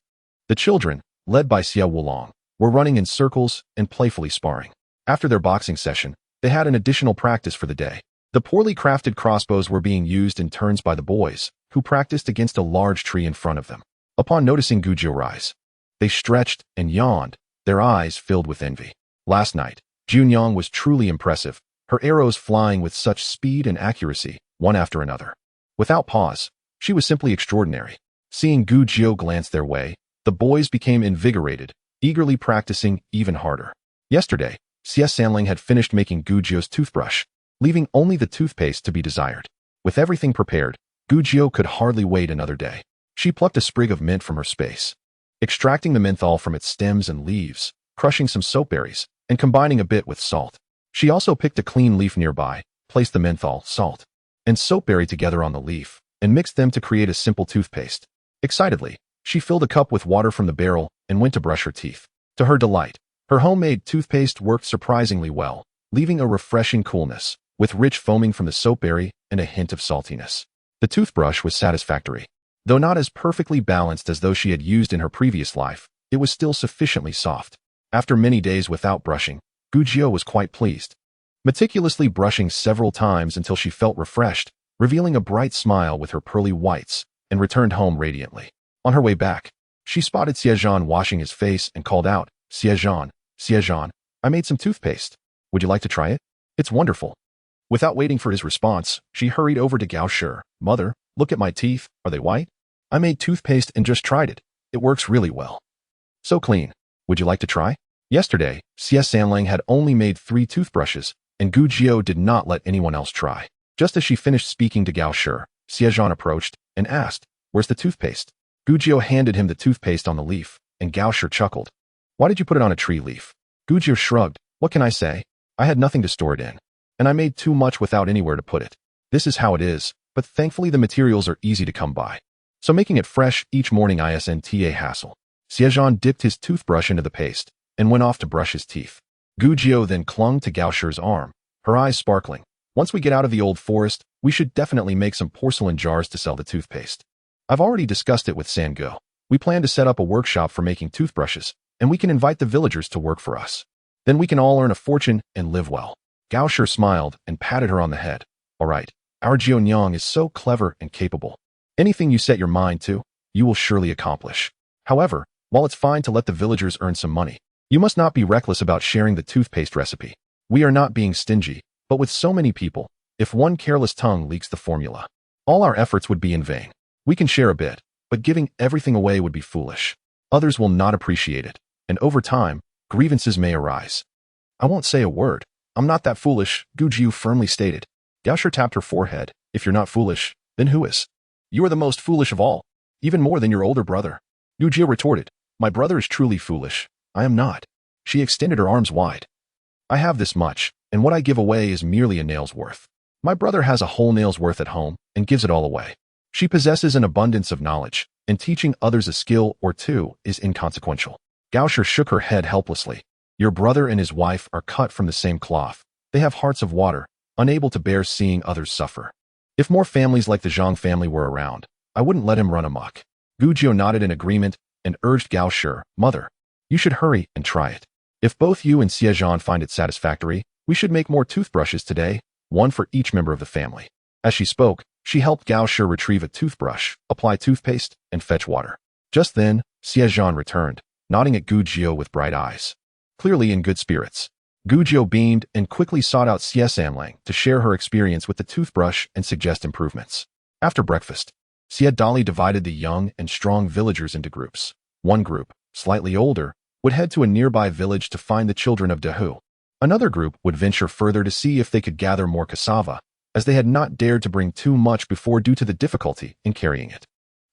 The children, led by Xie Wulong, were running in circles and playfully sparring. After their boxing session, they had an additional practice for the day. The poorly crafted crossbows were being used in turns by the boys, who practiced against a large tree in front of them. Upon noticing Gu Jiu rise, they stretched and yawned, their eyes filled with envy. Last night, Junyang was truly impressive, her arrows flying with such speed and accuracy, one after another. Without pause, she was simply extraordinary. Seeing Gu Jiu glance their way, the boys became invigorated, eagerly practicing even harder. Yesterday, Xie Zhan had finished making Gu Jiu's toothbrush, leaving only the toothpaste to be desired. With everything prepared, Gu Jiu could hardly wait another day. She plucked a sprig of mint from her space, extracting the menthol from its stems and leaves, crushing some soapberries, and combining a bit with salt. She also picked a clean leaf nearby, placed the menthol, salt, and soapberry together on the leaf, and mixed them to create a simple toothpaste. Excitedly, she filled a cup with water from the barrel and went to brush her teeth. To her delight, her homemade toothpaste worked surprisingly well, leaving a refreshing coolness, with rich foaming from the soapberry and a hint of saltiness. The toothbrush was satisfactory. Though not as perfectly balanced as those she had used in her previous life, it was still sufficiently soft. After many days without brushing, Gu Jiu was quite pleased, meticulously brushing several times until she felt refreshed, revealing a bright smile with her pearly whites, and returned home radiantly. On her way back, she spotted Xie Zhan washing his face and called out, Xie Zhan, I made some toothpaste. Would you like to try it? It's wonderful. Without waiting for his response, she hurried over to Gao Shi. Mother, look at my teeth, are they white? I made toothpaste and just tried it. It works really well. So clean. Would you like to try? Yesterday, Xie Zhan had only made 3 toothbrushes, and Gu Jiu did not let anyone else try. Just as she finished speaking to Gao Shi, Xie Zhan approached and asked, Where's the toothpaste? Gu Jiu handed him the toothpaste on the leaf, and Gao Shi chuckled. Why did you put it on a tree leaf? Gu Jiu shrugged. What can I say? I had nothing to store it in, and I made too much without anywhere to put it. This is how it is, but thankfully the materials are easy to come by. So making it fresh each morning isn't a hassle. Xie Zhan dipped his toothbrush into the paste and went off to brush his teeth. Gu Jiu then clung to Gao Shi's arm, her eyes sparkling. Once we get out of the old forest, we should definitely make some porcelain jars to sell the toothpaste. I've already discussed it with Sango. We plan to set up a workshop for making toothbrushes, and we can invite the villagers to work for us. Then we can all earn a fortune and live well. Gao Shi smiled and patted her on the head. All right, our Jionyang is so clever and capable. Anything you set your mind to, you will surely accomplish. However, while it's fine to let the villagers earn some money, you must not be reckless about sharing the toothpaste recipe. We are not being stingy, but with so many people, if one careless tongue leaks the formula, all our efforts would be in vain. We can share a bit, but giving everything away would be foolish. Others will not appreciate it, and over time, grievances may arise. I won't say a word. I'm not that foolish, Gu Jiu firmly stated. Gao Shi tapped her forehead. If you're not foolish, then who is? You are the most foolish of all, even more than your older brother. Gu Jiu retorted. My brother is truly foolish. I am not. She extended her arms wide. I have this much, and what I give away is merely a nail's worth. My brother has a whole nail's worth at home and gives it all away. She possesses an abundance of knowledge, and teaching others a skill or two is inconsequential. Gao Shi shook her head helplessly. Your brother and his wife are cut from the same cloth. They have hearts of water, unable to bear seeing others suffer. If more families like the Zhang family were around, I wouldn't let him run amok. Gu Jiu nodded in agreement and urged Gao Shi, Mother, you should hurry and try it. If both you and Xie Zhan find it satisfactory, we should make more toothbrushes today, one for each member of the family. As she spoke, she helped Gao Shi retrieve a toothbrush, apply toothpaste, and fetch water. Just then, Xie Zhan returned, nodding at Gu Jiu with bright eyes. Clearly in good spirits. Gu Jiu beamed and quickly sought out Xie Zhan to share her experience with the toothbrush and suggest improvements. After breakfast, Xie Dali divided the young and strong villagers into groups. One group, slightly older, would head to a nearby village to find the children of Dahu. Another group would venture further to see if they could gather more cassava, as they had not dared to bring too much before due to the difficulty in carrying it.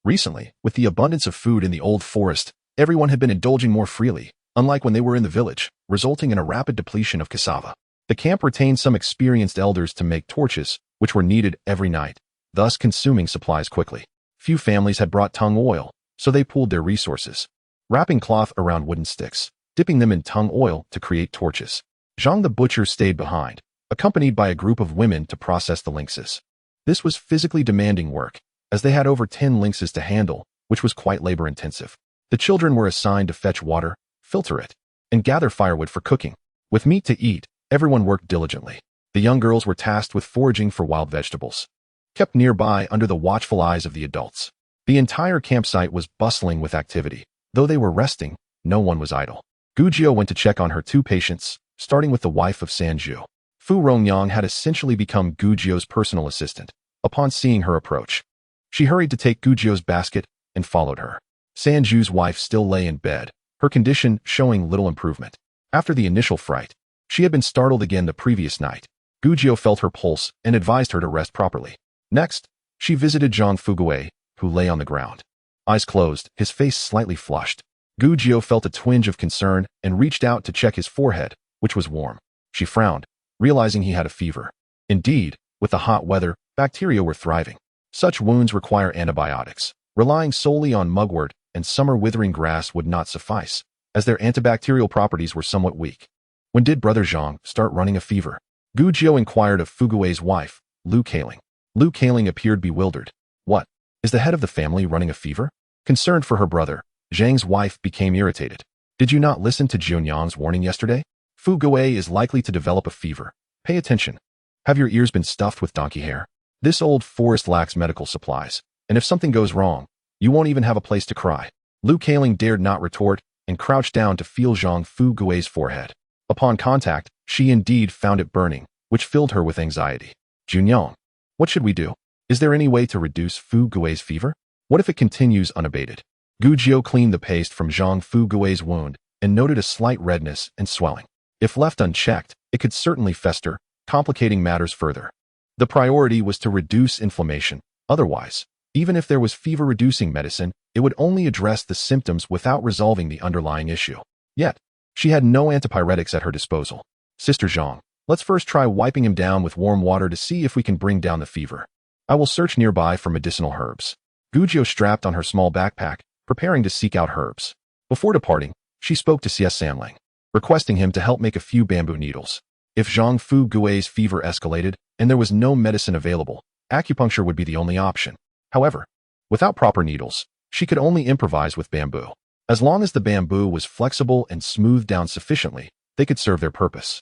Recently, with the abundance of food in the old forest, everyone had been indulging more freely, unlike when they were in the village, resulting in a rapid depletion of cassava. The camp retained some experienced elders to make torches, which were needed every night, thus consuming supplies quickly. Few families had brought tung oil, so they pooled their resources, wrapping cloth around wooden sticks, dipping them in tung oil to create torches. Zhang the butcher stayed behind, accompanied by a group of women to process the lynxes. This was physically demanding work, as they had over 10 lynxes to handle, which was quite labor-intensive. The children were assigned to fetch water, filter it, and gather firewood for cooking. With meat to eat, everyone worked diligently. The young girls were tasked with foraging for wild vegetables, kept nearby under the watchful eyes of the adults. The entire campsite was bustling with activity. Though they were resting, no one was idle. Gujio went to check on her 2 patients, starting with the wife of Sanju. Fu Rongyang had essentially become Gujio's personal assistant. Upon seeing her approach, she hurried to take Gujio's basket and followed her. Sanju's wife still lay in bed, her condition showing little improvement. After the initial fright, she had been startled again the previous night. Gujio felt her pulse and advised her to rest properly. Next, she visited Zhang Fuguei, who lay on the ground. Eyes closed, his face slightly flushed. Gujio felt a twinge of concern and reached out to check his forehead, which was warm. She frowned, realizing he had a fever. Indeed, with the hot weather, bacteria were thriving. Such wounds require antibiotics. Relying solely on mugwort and summer withering grass would not suffice, as their antibacterial properties were somewhat weak. When did Brother Zhang start running a fever? Gujio inquired of Fuguei's wife, Lu Kaling. Lu Kaling appeared bewildered. What? Is the head of the family running a fever? Concerned for her brother, Zhang's wife became irritated. Did you not listen to Jianyang's warning yesterday? Fuguei is likely to develop a fever. Pay attention. Have your ears been stuffed with donkey hair? This old forest lacks medical supplies, and if something goes wrong, you won't even have a place to cry. Lu Kaling dared not retort and crouched down to feel Zhang Fuguei's forehead. Upon contact, she indeed found it burning, which filled her with anxiety. Jianyang, what should we do? Is there any way to reduce Fuguei's fever? What if it continues unabated? Gujio cleaned the paste from Zhang Fuguei's wound and noted a slight redness and swelling. If left unchecked, it could certainly fester, complicating matters further. The priority was to reduce inflammation. Otherwise, even if there was fever-reducing medicine, it would only address the symptoms without resolving the underlying issue. Yet, she had no antipyretics at her disposal. Sister Zhang, let's first try wiping him down with warm water to see if we can bring down the fever. I will search nearby for medicinal herbs. Gujio strapped on her small backpack, preparing to seek out herbs. Before departing, she spoke to Xie Zhan, requesting him to help make a few bamboo needles. If Zhang Fuguei's fever escalated and there was no medicine available, acupuncture would be the only option. However, without proper needles, she could only improvise with bamboo. As long as the bamboo was flexible and smoothed down sufficiently, they could serve their purpose.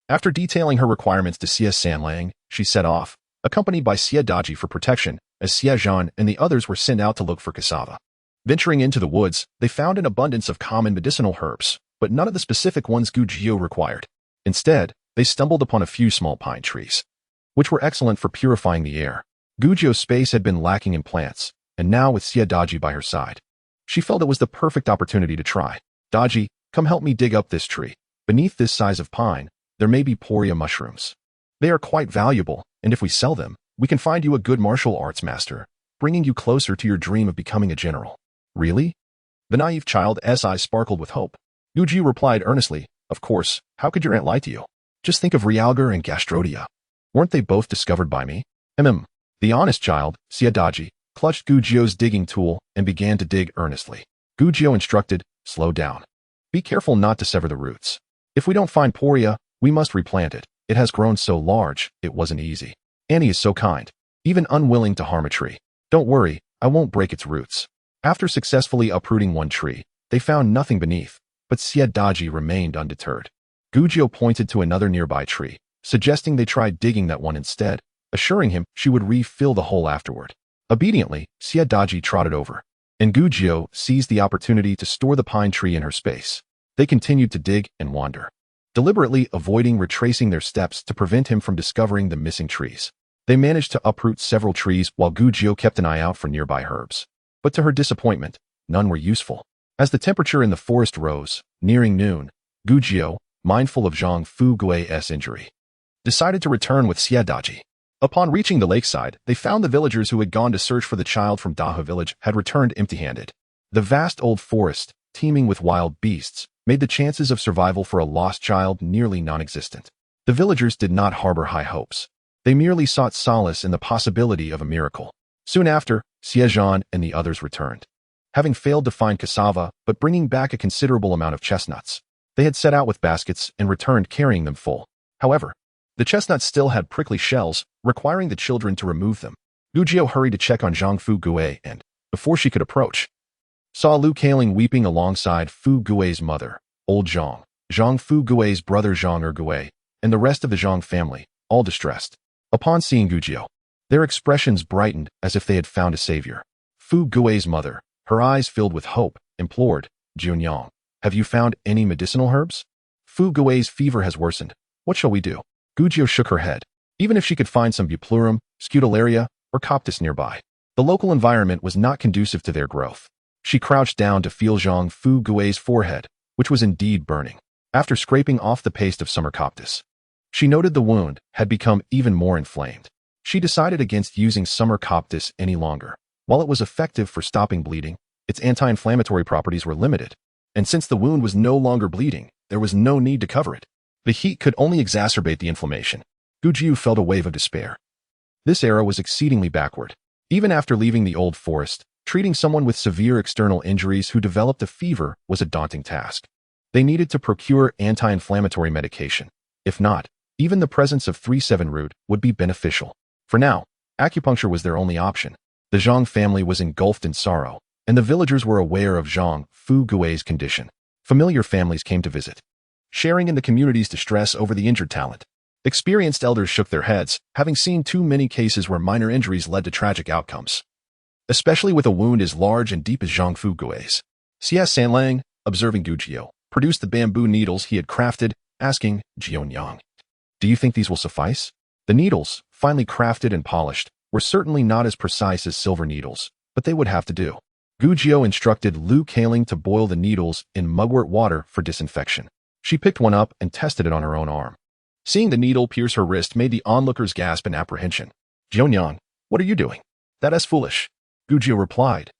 After detailing her requirements to Xie Zhan, she set off, accompanied by Xie Daji for protection, as Xie Zhan and the others were sent out to look for cassava. Venturing into the woods, they found an abundance of common medicinal herbs, but none of the specific ones Gujio required. Instead, they stumbled upon a few small pine trees, which were excellent for purifying the air. Gujio's space had been lacking in plants, and now with Xie Daji by her side, she felt it was the perfect opportunity to try. Daji, come help me dig up this tree. Beneath this size of pine, there may be poria mushrooms. They are quite valuable, and if we sell them, we can find you a good martial arts master, bringing you closer to your dream of becoming a general. Really? The naive child's eyes sparkled with hope. Gujio replied earnestly, of course, how could your aunt lie to you? Just think of Realgar and Gastrodia. Weren't they both discovered by me? The honest child, Xie Daji, clutched Gujio's digging tool and began to dig earnestly. Gujio instructed, slow down. Be careful not to sever the roots. If we don't find poria, we must replant it. It has grown so large, it wasn't easy. Annie is so kind, even unwilling to harm a tree. Don't worry, I won't break its roots. After successfully uprooting one tree, they found nothing beneath, but Xie Daji remained undeterred. Gujio pointed to another nearby tree, suggesting they try digging that one instead, assuring him she would refill the hole afterward. Obediently, Xie Daji trotted over, and Gujio seized the opportunity to store the pine tree in her space. They continued to dig and wander, deliberately avoiding retracing their steps to prevent him from discovering the missing trees. They managed to uproot several trees while Gujio kept an eye out for nearby herbs. But to her disappointment, none were useful. As the temperature in the forest rose, Nearing noon, Gujiu, mindful of Zhang Fugui's injury, decided to return with Xie Zhan. Upon reaching the lakeside, they found the villagers who had gone to search for the child from Daha village had returned empty-handed. The vast old forest, teeming with wild beasts, made the chances of survival for a lost child nearly non-existent. The villagers did not harbor high hopes. They merely sought solace in the possibility of a miracle. Soon after, Xie Zhan and the others returned. Having failed to find cassava, but bringing back a considerable amount of chestnuts, they had set out with baskets and returned carrying them full. However, the chestnuts still had prickly shells, requiring the children to remove them. Gujiu hurried to check on Zhang Fugui and, before she could approach, saw Lu Kaling weeping alongside Fugui's mother, old Zhang, Zhang Fugui's brother Zhang Ergui, and the rest of the Zhang family, all distressed. Upon seeing Gujiu, their expressions brightened as if they had found a savior. Fugui's mother, her eyes filled with hope, implored, Junyang, have you found any medicinal herbs? Fugui's fever has worsened. What shall we do? Gujiu shook her head. Even if she could find some bupleurum, scutularia, or coptis nearby, the local environment was not conducive to their growth. She crouched down to feel Zhang Fugui's forehead, which was indeed burning. After scraping off the paste of summer coptis, she noted the wound had become even more inflamed. She decided against using summer coptis any longer. While it was effective for stopping bleeding, its anti-inflammatory properties were limited. And since the wound was no longer bleeding, there was no need to cover it. The heat could only exacerbate the inflammation. Gujiu felt a wave of despair. This era was exceedingly backward. Even after leaving the old forest, treating someone with severe external injuries who developed a fever was a daunting task. They needed to procure anti-inflammatory medication. If not, even the presence of 3-7 root would be beneficial. For now, acupuncture was their only option. The Zhang family was engulfed in sorrow, and the villagers were aware of Zhang Fugui's condition. Familiar families came to visit, sharing in the community's distress over the injured talent. Experienced elders shook their heads, having seen too many cases where minor injuries led to tragic outcomes, especially with a wound as large and deep as Zhang Fugui's. Xie Sanlang, observing Gujiu, produced the bamboo needles he had crafted, asking, Jionyang, do you think these will suffice? The needles, finely crafted and polished, were certainly not as precise as silver needles, but they would have to do. Gujiu instructed Lu Kaling to boil the needles in mugwort water for disinfection. She picked one up and tested it on her own arm. Seeing the needle pierce her wrist made the onlookers gasp in apprehension. Jionyang, what are you doing? That is foolish. Gujiu replied.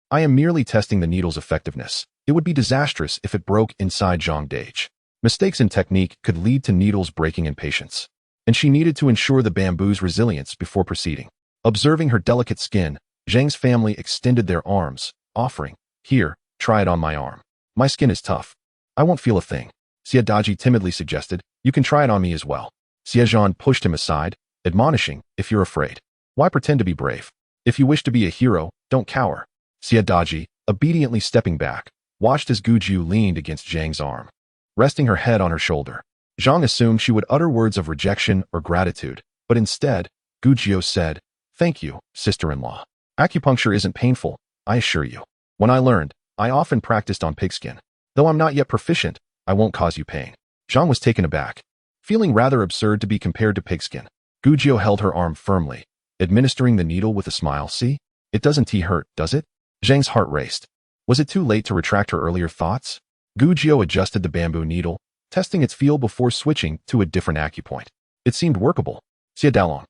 I am merely testing the needle's effectiveness. It would be disastrous if it broke inside Zhang Dage. Mistakes in technique could lead to needles breaking in patience, and she needed to ensure the bamboo's resilience before proceeding. Observing her delicate skin, Zhang's family extended their arms, offering, here, try it on my arm. My skin is tough. I won't feel a thing. Xie Zhan timidly suggested, you can try it on me as well. Xie Zhan pushed him aside, admonishing, if you're afraid, why pretend to be brave? If you wish to be a hero, don't cower. Xie Zhan, obediently stepping back, watched as Gujiu leaned against Zhang's arm, resting her head on her shoulder. Zhang assumed she would utter words of rejection or gratitude, but instead, Gujiu said, thank you, sister-in-law. Acupuncture isn't painful, I assure you. When I learned, I often practiced on pigskin. Though I'm not yet proficient, I won't cause you pain. Zhang was taken aback, feeling rather absurd to be compared to pigskin. Gujiu held her arm firmly, administering the needle with a smile. See? It doesn't hurt, does it? Zhang's heart raced. Was it too late to retract her earlier thoughts? Gujiu adjusted the bamboo needle, testing its feel before switching to a different acupoint. It seemed workable. Xie Dalong,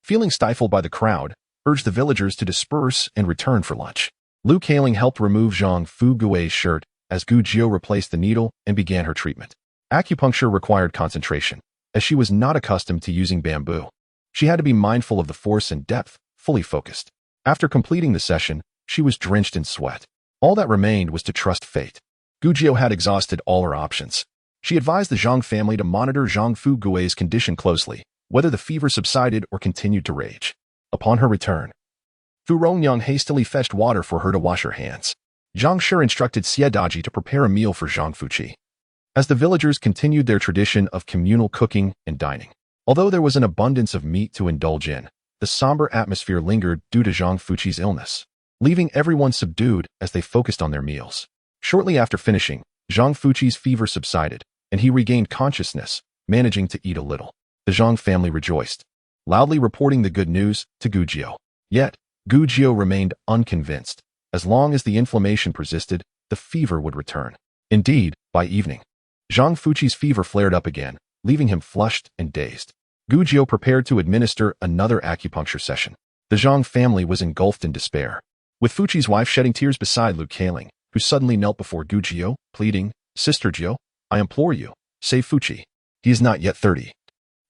feeling stifled by the crowd, urged the villagers to disperse and return for lunch. Lu Kaling helped remove Zhang Fugui's shirt as Gujiu replaced the needle and began her treatment. Acupuncture required concentration, as she was not accustomed to using bamboo. She had to be mindful of the force and depth, fully focused. After completing the session, she was drenched in sweat. All that remained was to trust fate. Gujiu had exhausted all her options. She advised the Zhang family to monitor Zhang Fugui's condition closely, whether the fever subsided or continued to rage. Upon her return, Fu Rongyang hastily fetched water for her to wash her hands. Zhang Shi instructed Xie Zhan to prepare a meal for Zhang Fuqi, as the villagers continued their tradition of communal cooking and dining. Although there was an abundance of meat to indulge in, the somber atmosphere lingered due to Zhang Fuqi's illness, leaving everyone subdued as they focused on their meals. Shortly after finishing, Zhang Fuqi's fever subsided, and he regained consciousness, managing to eat a little. The Zhang family rejoiced, loudly reporting the good news to Gujiu. Yet, Gujiu remained unconvinced. As long as the inflammation persisted, the fever would return. Indeed, by evening, Zhang Fuqi's fever flared up again, leaving him flushed and dazed. Gu Jiu prepared to administer another acupuncture session. The Zhang family was engulfed in despair, with Fuqi's wife shedding tears beside Lu Kailing, who suddenly knelt before Gu Jiu, pleading, "Sister Jiu, I implore you, save Fuqi. He is not yet 30.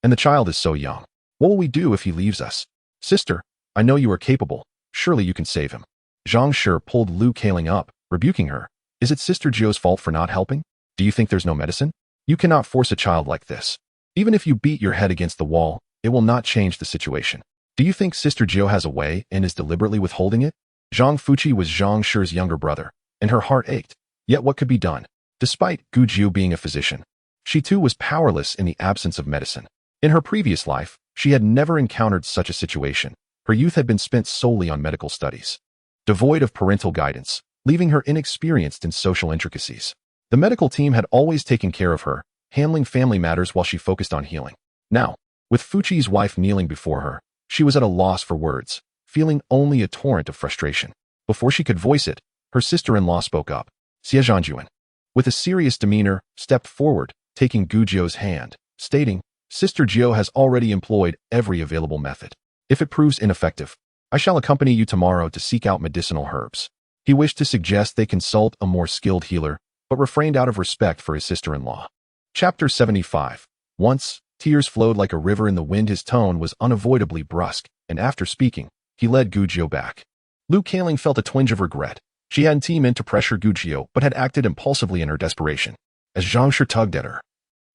And the child is so young. What will we do if he leaves us? Sister, I know you are capable. Surely you can save him." Zhang Shi pulled Lu Kailing up, rebuking her. "Is it Sister Jiu's fault for not helping? Do you think there's no medicine? You cannot force a child like this. Even if you beat your head against the wall, it will not change the situation. Do you think Sister Jiu has a way and is deliberately withholding it?" Zhang Fuqi was Zhang Shi's younger brother, and her heart ached. Yet what could be done? Despite Gu Jiu being a physician, she too was powerless in the absence of medicine. In her previous life, she had never encountered such a situation. Her youth had been spent solely on medical studies, devoid of parental guidance, leaving her inexperienced in social intricacies. The medical team had always taken care of her, handling family matters while she focused on healing. Now, with Fuqi's wife kneeling before her, she was at a loss for words, feeling only a torrent of frustration. Before she could voice it, her sister-in-law spoke up. Xie Zhan, with a serious demeanor, stepped forward, taking Gu Jiu's hand, stating, "Sister Jiu has already employed every available method. If it proves ineffective, I shall accompany you tomorrow to seek out medicinal herbs." He wished to suggest they consult a more skilled healer, but refrained out of respect for his sister-in-law. Chapter 75. Once, tears flowed like a river in the wind. His tone was unavoidably brusque, and after speaking, he led Gu Jiu back. Lu Kailing felt a twinge of regret. She hadn't meant to pressure Gu Jiu, but had acted impulsively in her desperation. As Zhang Shi tugged at her,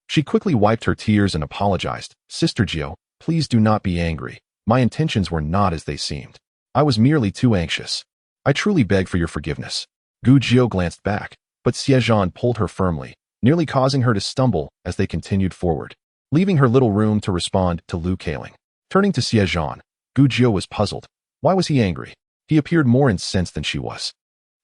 she quickly wiped her tears and apologized. "Sister Jiu, please do not be angry. My intentions were not as they seemed. I was merely too anxious. I truly beg for your forgiveness." Gu Jiu glanced back, but Xie Zhan pulled her firmly, nearly causing her to stumble as they continued forward, leaving her little room to respond to Lu Kailing. Turning to Xie Zhan, Gu Jiu was puzzled. Why was he angry? He appeared more incensed than she was.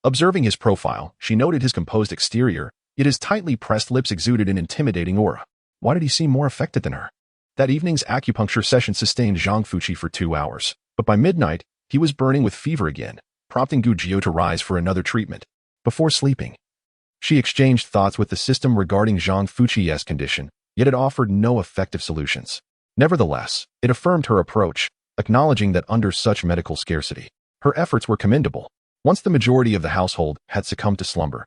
Observing his profile, she noted his composed exterior, yet his tightly pressed lips exuded an intimidating aura. Why did he seem more affected than her? That evening's acupuncture session sustained Zhang Fuqi for 2 hours, but by midnight, he was burning with fever again, prompting Gu Jiu to rise for another treatment. Before sleeping, she exchanged thoughts with the system regarding Zhang Fuqi's condition, yet it offered no effective solutions. Nevertheless, it affirmed her approach, acknowledging that under such medical scarcity, her efforts were commendable. Once the majority of the household had succumbed to slumber,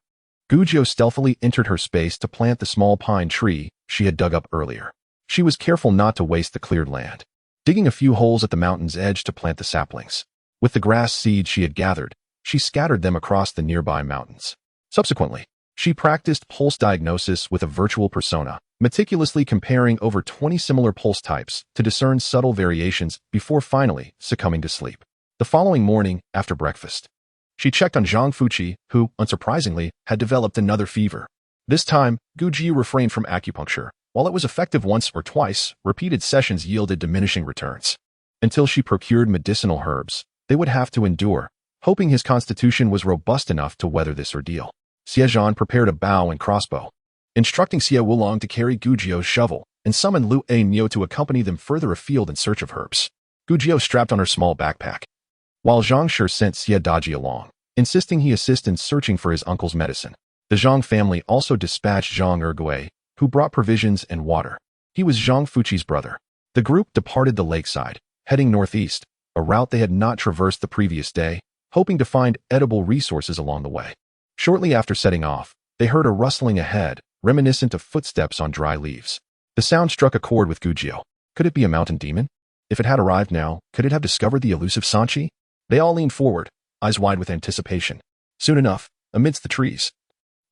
Gu Jiu stealthily entered her space to plant the small pine tree she had dug up earlier. She was careful not to waste the cleared land, digging a few holes at the mountain's edge to plant the saplings. With the grass seeds she had gathered, she scattered them across the nearby mountains. Subsequently, she practiced pulse diagnosis with a virtual persona, meticulously comparing over 20 similar pulse types to discern subtle variations before finally succumbing to sleep. The following morning, after breakfast, she checked on Zhang Fuqi, who, unsurprisingly, had developed another fever. This time, Gu Jiu refrained from acupuncture. While it was effective once or twice, repeated sessions yielded diminishing returns. Until she procured medicinal herbs, they would have to endure, hoping his constitution was robust enough to weather this ordeal. Xie Zhan prepared a bow and crossbow, instructing Xie Wulong to carry Gu Jiu's shovel, and summoned Lu Nio to accompany them further afield in search of herbs. Gu Jiu strapped on her small backpack, while Zhang Shi sent Xie Daji along, insisting he assist in searching for his uncle's medicine. The Zhang family also dispatched Zhang Ergui, who brought provisions and water. He was Zhang Fuqi's brother. The group departed the lakeside, heading northeast, a route they had not traversed the previous day, hoping to find edible resources along the way. Shortly after setting off, they heard a rustling ahead, reminiscent of footsteps on dry leaves. The sound struck a chord with Gu Jiu. Could it be a mountain demon? If it had arrived now, could it have discovered the elusive Sanchi? They all leaned forward, eyes wide with anticipation. Soon enough, amidst the trees,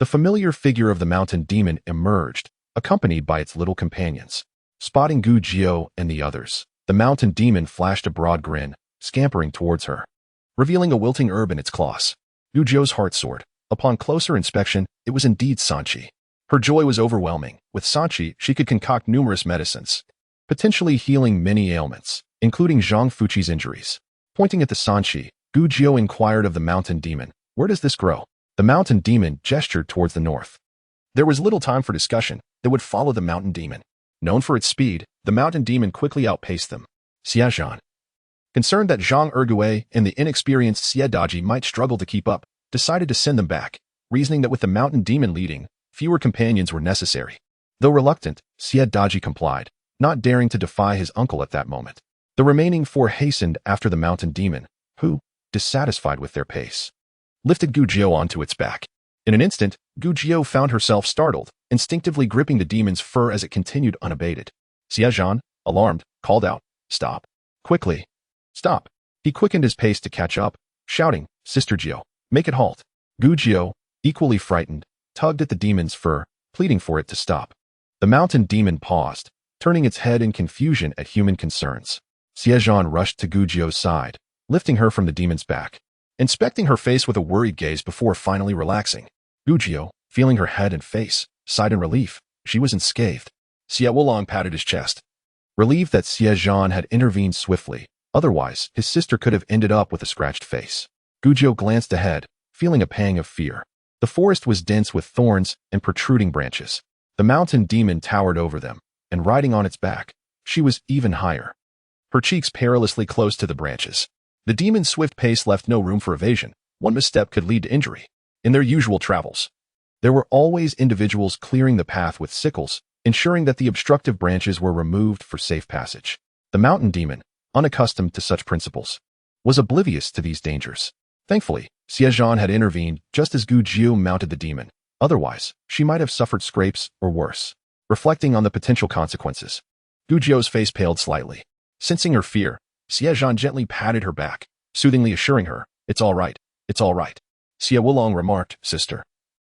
the familiar figure of the mountain demon emerged, accompanied by its little companions. Spotting Gu Jiu and the others, the mountain demon flashed a broad grin, scampering towards her, revealing a wilting herb in its claws. Gu Jiu's heart soared. Upon closer inspection, it was indeed Sanchi. Her joy was overwhelming. With Sanchi, she could concoct numerous medicines, potentially healing many ailments, including Zhang Fuqi's injuries. Pointing at the Sanchi, Gu Jiu inquired of the mountain demon, "Where does this grow?" The mountain demon gestured towards the north. There was little time for discussion. They would follow the mountain demon. Known for its speed, the mountain demon quickly outpaced them. Xie Zhan, concerned that Zhang Ergui and the inexperienced Xie Daji might struggle to keep up, decided to send them back, reasoning that with the mountain demon leading, Fewer companions were necessary. Though reluctant, Xie Zhan complied, not daring to defy his uncle at that moment. The remaining 4 hastened after the mountain demon, who, dissatisfied with their pace, lifted Gujiao onto its back. In an instant, Gujiao found herself startled, instinctively gripping the demon's fur as it continued unabated. Xie Zhan, alarmed, called out, "Stop. Quickly. Stop." He quickened his pace to catch up, shouting, "Sister Jiao, make it halt." Gujiao, equally frightened, tugged at the demon's fur, pleading for it to stop. The mountain demon paused, turning its head in confusion at human concerns. Xie Zhan rushed to Gujiao's side, lifting her from the demon's back, inspecting her face with a worried gaze before finally relaxing. Gujiao, feeling her head and face, sighed in relief. She was unscathed. Xie Wulong patted his chest, relieved that Xie Zhan had intervened swiftly. Otherwise, his sister could have ended up with a scratched face. Gujiao glanced ahead, feeling a pang of fear. The forest was dense with thorns and protruding branches. The mountain demon towered over them, and riding on its back, she was even higher, her cheeks perilously close to the branches. The demon's swift pace left no room for evasion. One misstep could lead to injury. In their usual travels, there were always individuals clearing the path with sickles, ensuring that the obstructive branches were removed for safe passage. The mountain demon, unaccustomed to such principles, was oblivious to these dangers. Thankfully, Xie Zhan had intervened just as Gujiao mounted the demon. Otherwise, she might have suffered scrapes or worse. Reflecting on the potential consequences, Gujiao's face paled slightly. Sensing her fear, Xie Zhan gently patted her back, soothingly assuring her, "It's all right, it's all right." Xie Wulong remarked, "Sister,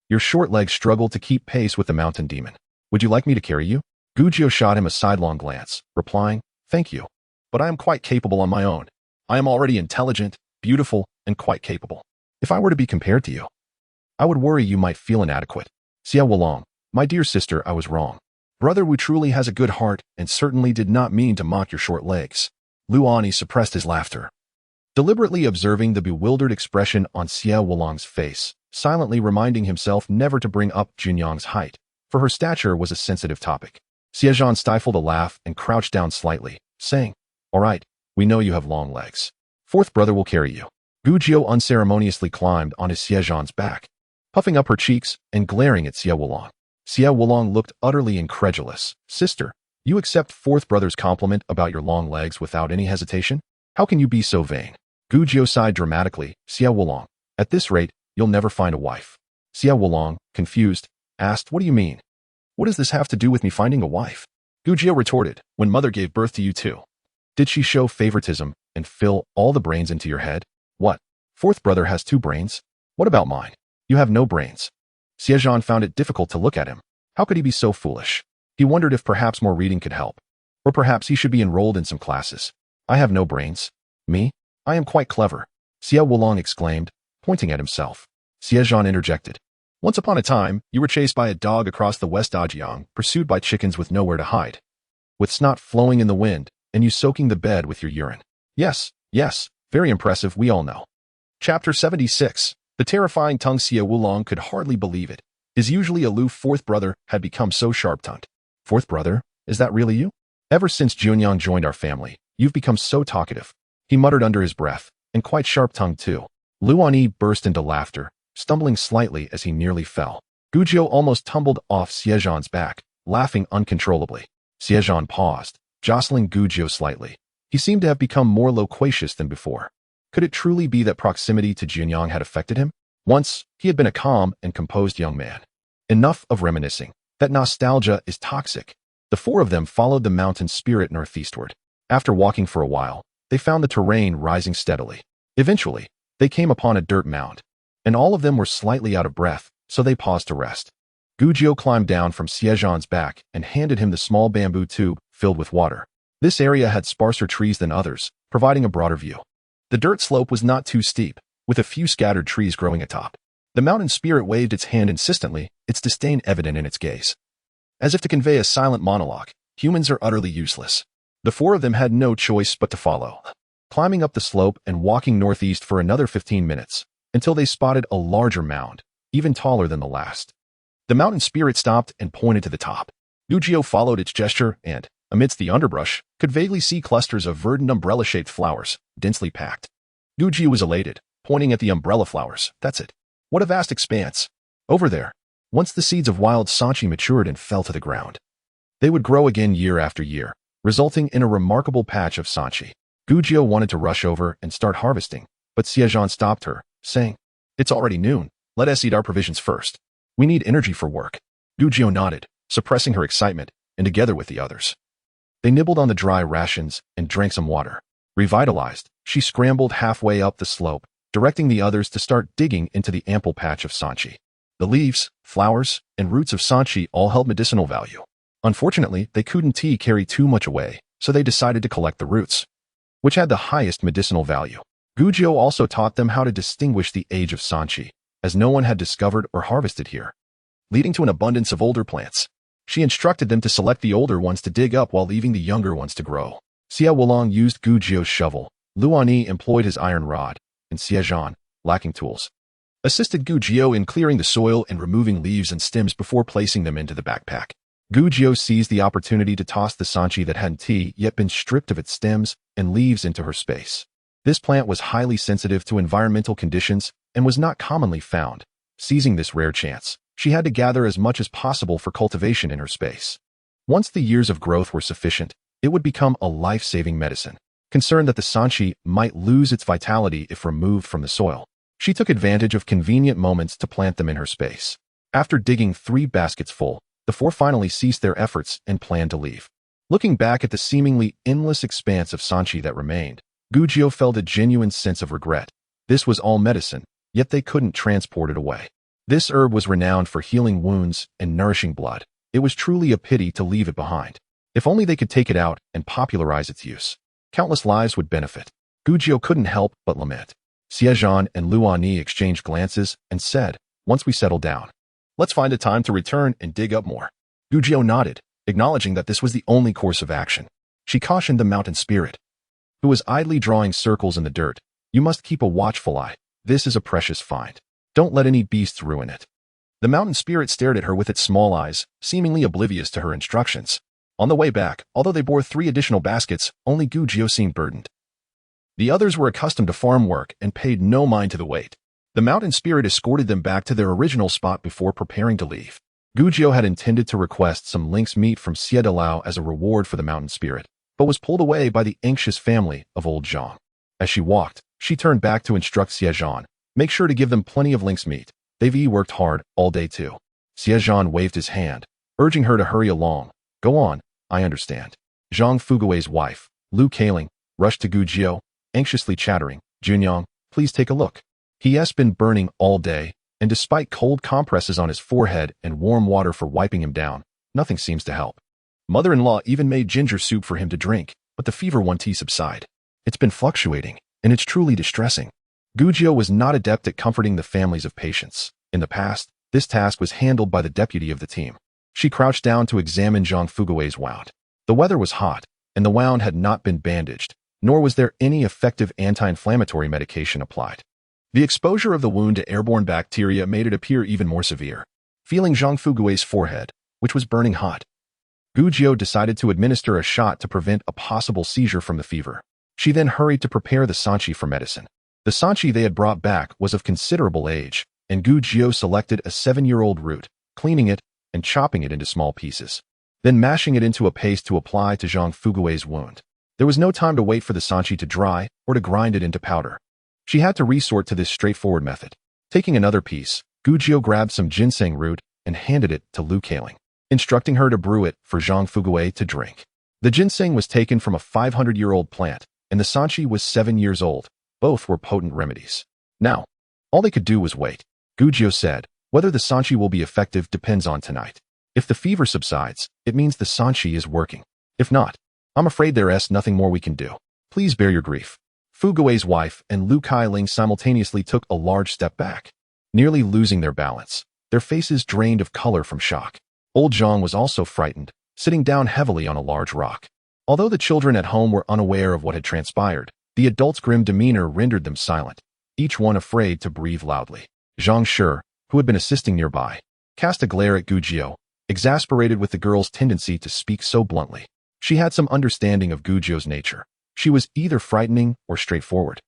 your short legs struggle to keep pace with the mountain demon. Would you like me to carry you?" Gujiao shot him a sidelong glance, replying, "Thank you, but I am quite capable on my own. I am already intelligent, beautiful, and quite capable. If I were to be compared to you, I would worry you might feel inadequate." Xie Wulong, my dear sister, I was wrong. Brother Wu truly has a good heart and certainly did not mean to mock your short legs. Luani suppressed his laughter, deliberately observing the bewildered expression on Xie Wulong's face, silently reminding himself never to bring up Junyang's height, for her stature was a sensitive topic. Xie Zhan stifled a laugh and crouched down slightly, saying, "All right, we know you have long legs. 4th brother will carry you." Gujiao unceremoniously climbed onto Xie Zhan's back, puffing up her cheeks and glaring at Xie Wulong. Xie Wulong looked utterly incredulous. "Sister, you accept 4th brother's compliment about your long legs without any hesitation? How can you be so vain?" Gujiao sighed dramatically. "Xie Wulong, at this rate, you'll never find a wife." Xie Wulong, confused, asked, "What do you mean? What does this have to do with me finding a wife?" Gujiao retorted, "When mother gave birth to you too, did she show favoritism and fill all the brains into your head? What? 4th brother has 2 brains? What about mine? You have no brains." Xie Zhan found it difficult to look at him. How could he be so foolish? He wondered if perhaps more reading could help. Or perhaps he should be enrolled in some classes. "I have no brains. Me? I am quite clever," Xie Wulong exclaimed, pointing at himself. Xie Zhan interjected, "Once upon a time, you were chased by a dog across the West Dajiang, pursued by chickens with nowhere to hide, with snot flowing in the wind, and you soaking the bed with your urine." Yes, very impressive, we all know. Chapter 76. The terrifying tongue. Xie Wulong could hardly believe it. His usually aloof 4th brother had become so sharp-tongued. "4th brother? Is that really you? Ever since Junyang joined our family, you've become so talkative," he muttered under his breath, "and quite sharp-tongued too." Luani burst into laughter, stumbling slightly as he nearly fell. Gujiao almost tumbled off Xie Zhan's back, laughing uncontrollably. Xie Zhan paused, jostling Gujiao slightly. He seemed to have become more loquacious than before. Could it truly be that proximity to Junyang had affected him? Once, he had been a calm and composed young man. Enough of reminiscing. That nostalgia is toxic. The 4 of them followed the mountain spirit northeastward. After walking for a while, they found the terrain rising steadily. Eventually, they came upon a dirt mound, and all of them were slightly out of breath, so they paused to rest. Gujiao climbed down from Xie Zhan's back and handed him the small bamboo tube filled with water. This area had sparser trees than others, providing a broader view. The dirt slope was not too steep, with a few scattered trees growing atop. The mountain spirit waved its hand insistently, its disdain evident in its gaze. As if to convey a silent monologue, humans are utterly useless. The 4 of them had no choice but to follow, climbing up the slope and walking northeast for another 15 minutes, until they spotted a larger mound, even taller than the last. The mountain spirit stopped and pointed to the top. Gujiao followed its gesture and, amidst the underbrush, could vaguely see clusters of verdant umbrella-shaped flowers, densely packed. Gujiao was elated, pointing at the umbrella flowers. "That's it. What a vast expanse. Over there, Once the seeds of wild sanchi matured and fell to the ground, they would grow again year after year, resulting in a remarkable patch of sanchi. Gujio wanted to rush over and start harvesting, but Xie Zhan stopped her, saying, "It's already noon. Let us eat our provisions first. We need energy for work." Gujio nodded, suppressing her excitement, and together with the others, they nibbled on the dry rations and drank some water. Revitalized, she scrambled halfway up the slope, directing the others to start digging into the ample patch of sanchi. The leaves, flowers, and roots of sanchi all held medicinal value. Unfortunately, they couldn't carry too much away, so they decided to collect the roots, which had the highest medicinal value. Gujio also taught them how to distinguish the age of sanchi, as no one had discovered or harvested here, leading to an abundance of older plants. She instructed them to select the older ones to dig up while leaving the younger ones to grow. Xie Wulong used Gujio's shovel, Luani employed his iron rod, and Xie Zhan, lacking tools, assisted Gujio in clearing the soil and removing leaves and stems before placing them into the backpack. Gujio seized the opportunity to toss the sanchi that hadn't yet been stripped of its stems and leaves into her space. This plant was highly sensitive to environmental conditions and was not commonly found. Seizing this rare chance, she had to gather as much as possible for cultivation in her space. Once the years of growth were sufficient, it would become a life-saving medicine. Concerned that the sanchi might lose its vitality if removed from the soil, she took advantage of convenient moments to plant them in her space. After digging 3 baskets full, the 4 finally ceased their efforts and planned to leave. Looking back at the seemingly endless expanse of sanchi that remained, Gujio felt a genuine sense of regret. This was all medicine, yet they couldn't transport it away. This herb was renowned for healing wounds and nourishing blood. It was truly a pity to leave it behind. If only they could take it out and popularize its use, countless lives would benefit. Gujio couldn't help but lament. Xie Zhan and Luani exchanged glances and said, "Once we settle down, let's find a time to return and dig up more." Gujio nodded, acknowledging that this was the only course of action. She cautioned the mountain spirit, who was idly drawing circles in the dirt, "You must keep a watchful eye. This is a precious find. Don't let any beasts ruin it." The mountain spirit stared at her with its small eyes, seemingly oblivious to her instructions. On the way back, although they bore 3 additional baskets, only Gujio seemed burdened. The others were accustomed to farm work and paid no mind to the weight. The mountain spirit escorted them back to their original spot before preparing to leave. Gujio had intended to request some lynx meat from Xie Dalao as a reward for the mountain spirit, but was pulled away by the anxious family of old Zhang. As she walked, she turned back to instruct Xie Zhan, "Make sure to give them plenty of lynx meat. They've worked hard all day too." Xie Zhan waved his hand, urging her to hurry along. "Go on, I understand." Zhang Fugui's wife, Lu Kailing, rushed to Gujio, anxiously chattering, "Junyang, please take a look. He has been burning all day, and despite cold compresses on his forehead and warm water for wiping him down, nothing seems to help. Mother-in-law even made ginger soup for him to drink, but the fever won't subside. It's been fluctuating, and it's truly distressing." Gujio was not adept at comforting the families of patients. In the past, this task was handled by the deputy of the team. She crouched down to examine Zhang Fugui's wound. The weather was hot, and the wound had not been bandaged, nor was there any effective anti-inflammatory medication applied. The exposure of the wound to airborne bacteria made it appear even more severe. Feeling Zhang Fugui's forehead, which was burning hot, Gujio decided to administer a shot to prevent a possible seizure from the fever. She then hurried to prepare the sanchi for medicine. The sanchi they had brought back was of considerable age, and Gujio selected a 7-year-old root, cleaning it and chopping it into small pieces, then mashing it into a paste to apply to Zhang Fugui's wound. There was no time to wait for the sanchi to dry or to grind it into powder. She had to resort to this straightforward method. Taking another piece, Gujio grabbed some ginseng root and handed it to Lu Kailing, instructing her to brew it for Zhang Fugui to drink. The ginseng was taken from a 500-year-old plant, and the sanchi was 7 years old. Both were potent remedies. Now, all they could do was wait. Gujio said, "Whether the sanchi will be effective depends on tonight. If the fever subsides, it means the sanchi is working. If not, I'm afraid there is nothing more we can do. Please bear your grief." Fugui's wife and Lu Kailing simultaneously took a large step back, nearly losing their balance, their faces drained of color from shock. Old Zhang was also frightened, sitting down heavily on a large rock. Although the children at home were unaware of what had transpired, the adults' grim demeanor rendered them silent, each one afraid to breathe loudly. Zhang Shi, who had been assisting nearby, cast a glare at Gujio, exasperated with the girl's tendency to speak so bluntly. She had some understanding of Gujio's nature. She was either frightening or straightforward,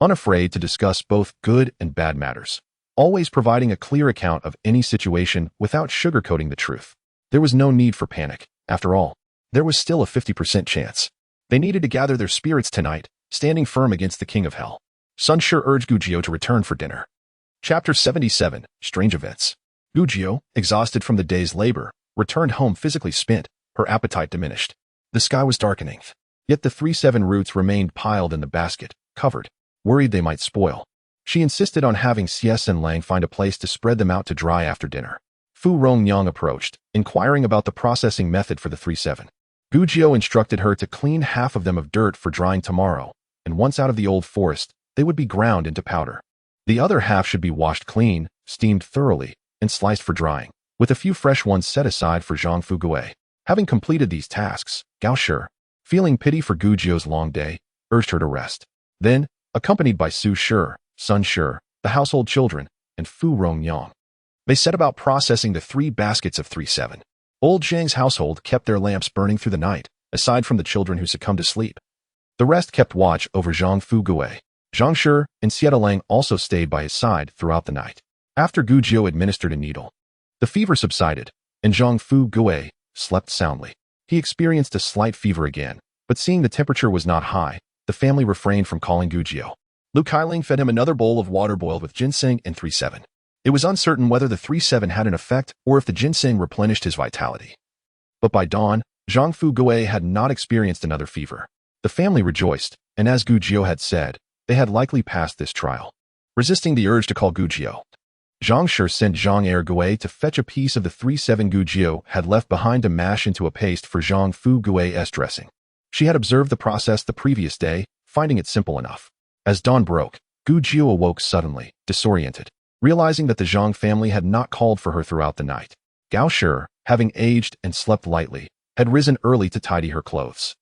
unafraid to discuss both good and bad matters. always providing a clear account of any situation without sugarcoating the truth. There was no need for panic. After all, there was still a 50% chance. They needed to gather their spirits tonight, standing firm against the King of Hell. Sun Shi urged Gujio to return for dinner. Chapter 77, Strange Events. Gujio, exhausted from the day's labor, returned home physically spent, her appetite diminished. The sky was darkening. Yet the 3-7 roots remained piled in the basket, covered, worried they might spoil. She insisted on having Xie Zhan find a place to spread them out to dry after dinner. Fu Rongyang approached, inquiring about the processing method for the 3-7. Gujio instructed her to clean half of them of dirt for drying tomorrow, and once out of the old forest, they would be ground into powder. The other half should be washed clean, steamed thoroughly, and sliced for drying, with a few fresh ones set aside for Zhang Fugui. Having completed these tasks, Gao Shi, feeling pity for Gujio's long day, urged her to rest. Then, accompanied by Su Shi, Sun Shi, the household children, and Fu Rongyang, they set about processing the 3 baskets of 3-7. Old Zhang's household kept their lamps burning through the night, aside from the children who succumbed to sleep. The rest kept watch over Zhang Fugui. Zhang Shi and Xie Zhan also stayed by his side throughout the night. After Gujio administered a needle, the fever subsided, and Zhang Fugui slept soundly. He experienced a slight fever again, but seeing the temperature was not high, the family refrained from calling Gujio. Lu Kailing fed him another bowl of water boiled with ginseng and 3-7. It was uncertain whether the 3-7 had an effect or if the ginseng replenished his vitality. But by dawn, Zhang Fugui had not experienced another fever. The family rejoiced, and as Gujio had said, they had likely passed this trial. Resisting the urge to call Gujio, Zhang Shi sent Zhang Ergui to fetch a piece of the 3-7 Gujio had left behind to mash into a paste for Zhang Fugui's dressing. She had observed the process the previous day, finding it simple enough. As dawn broke, Gujio awoke suddenly, disoriented, realizing that the Zhang family had not called for her throughout the night. Gao Shi, having aged and slept lightly, had risen early to tidy her clothes.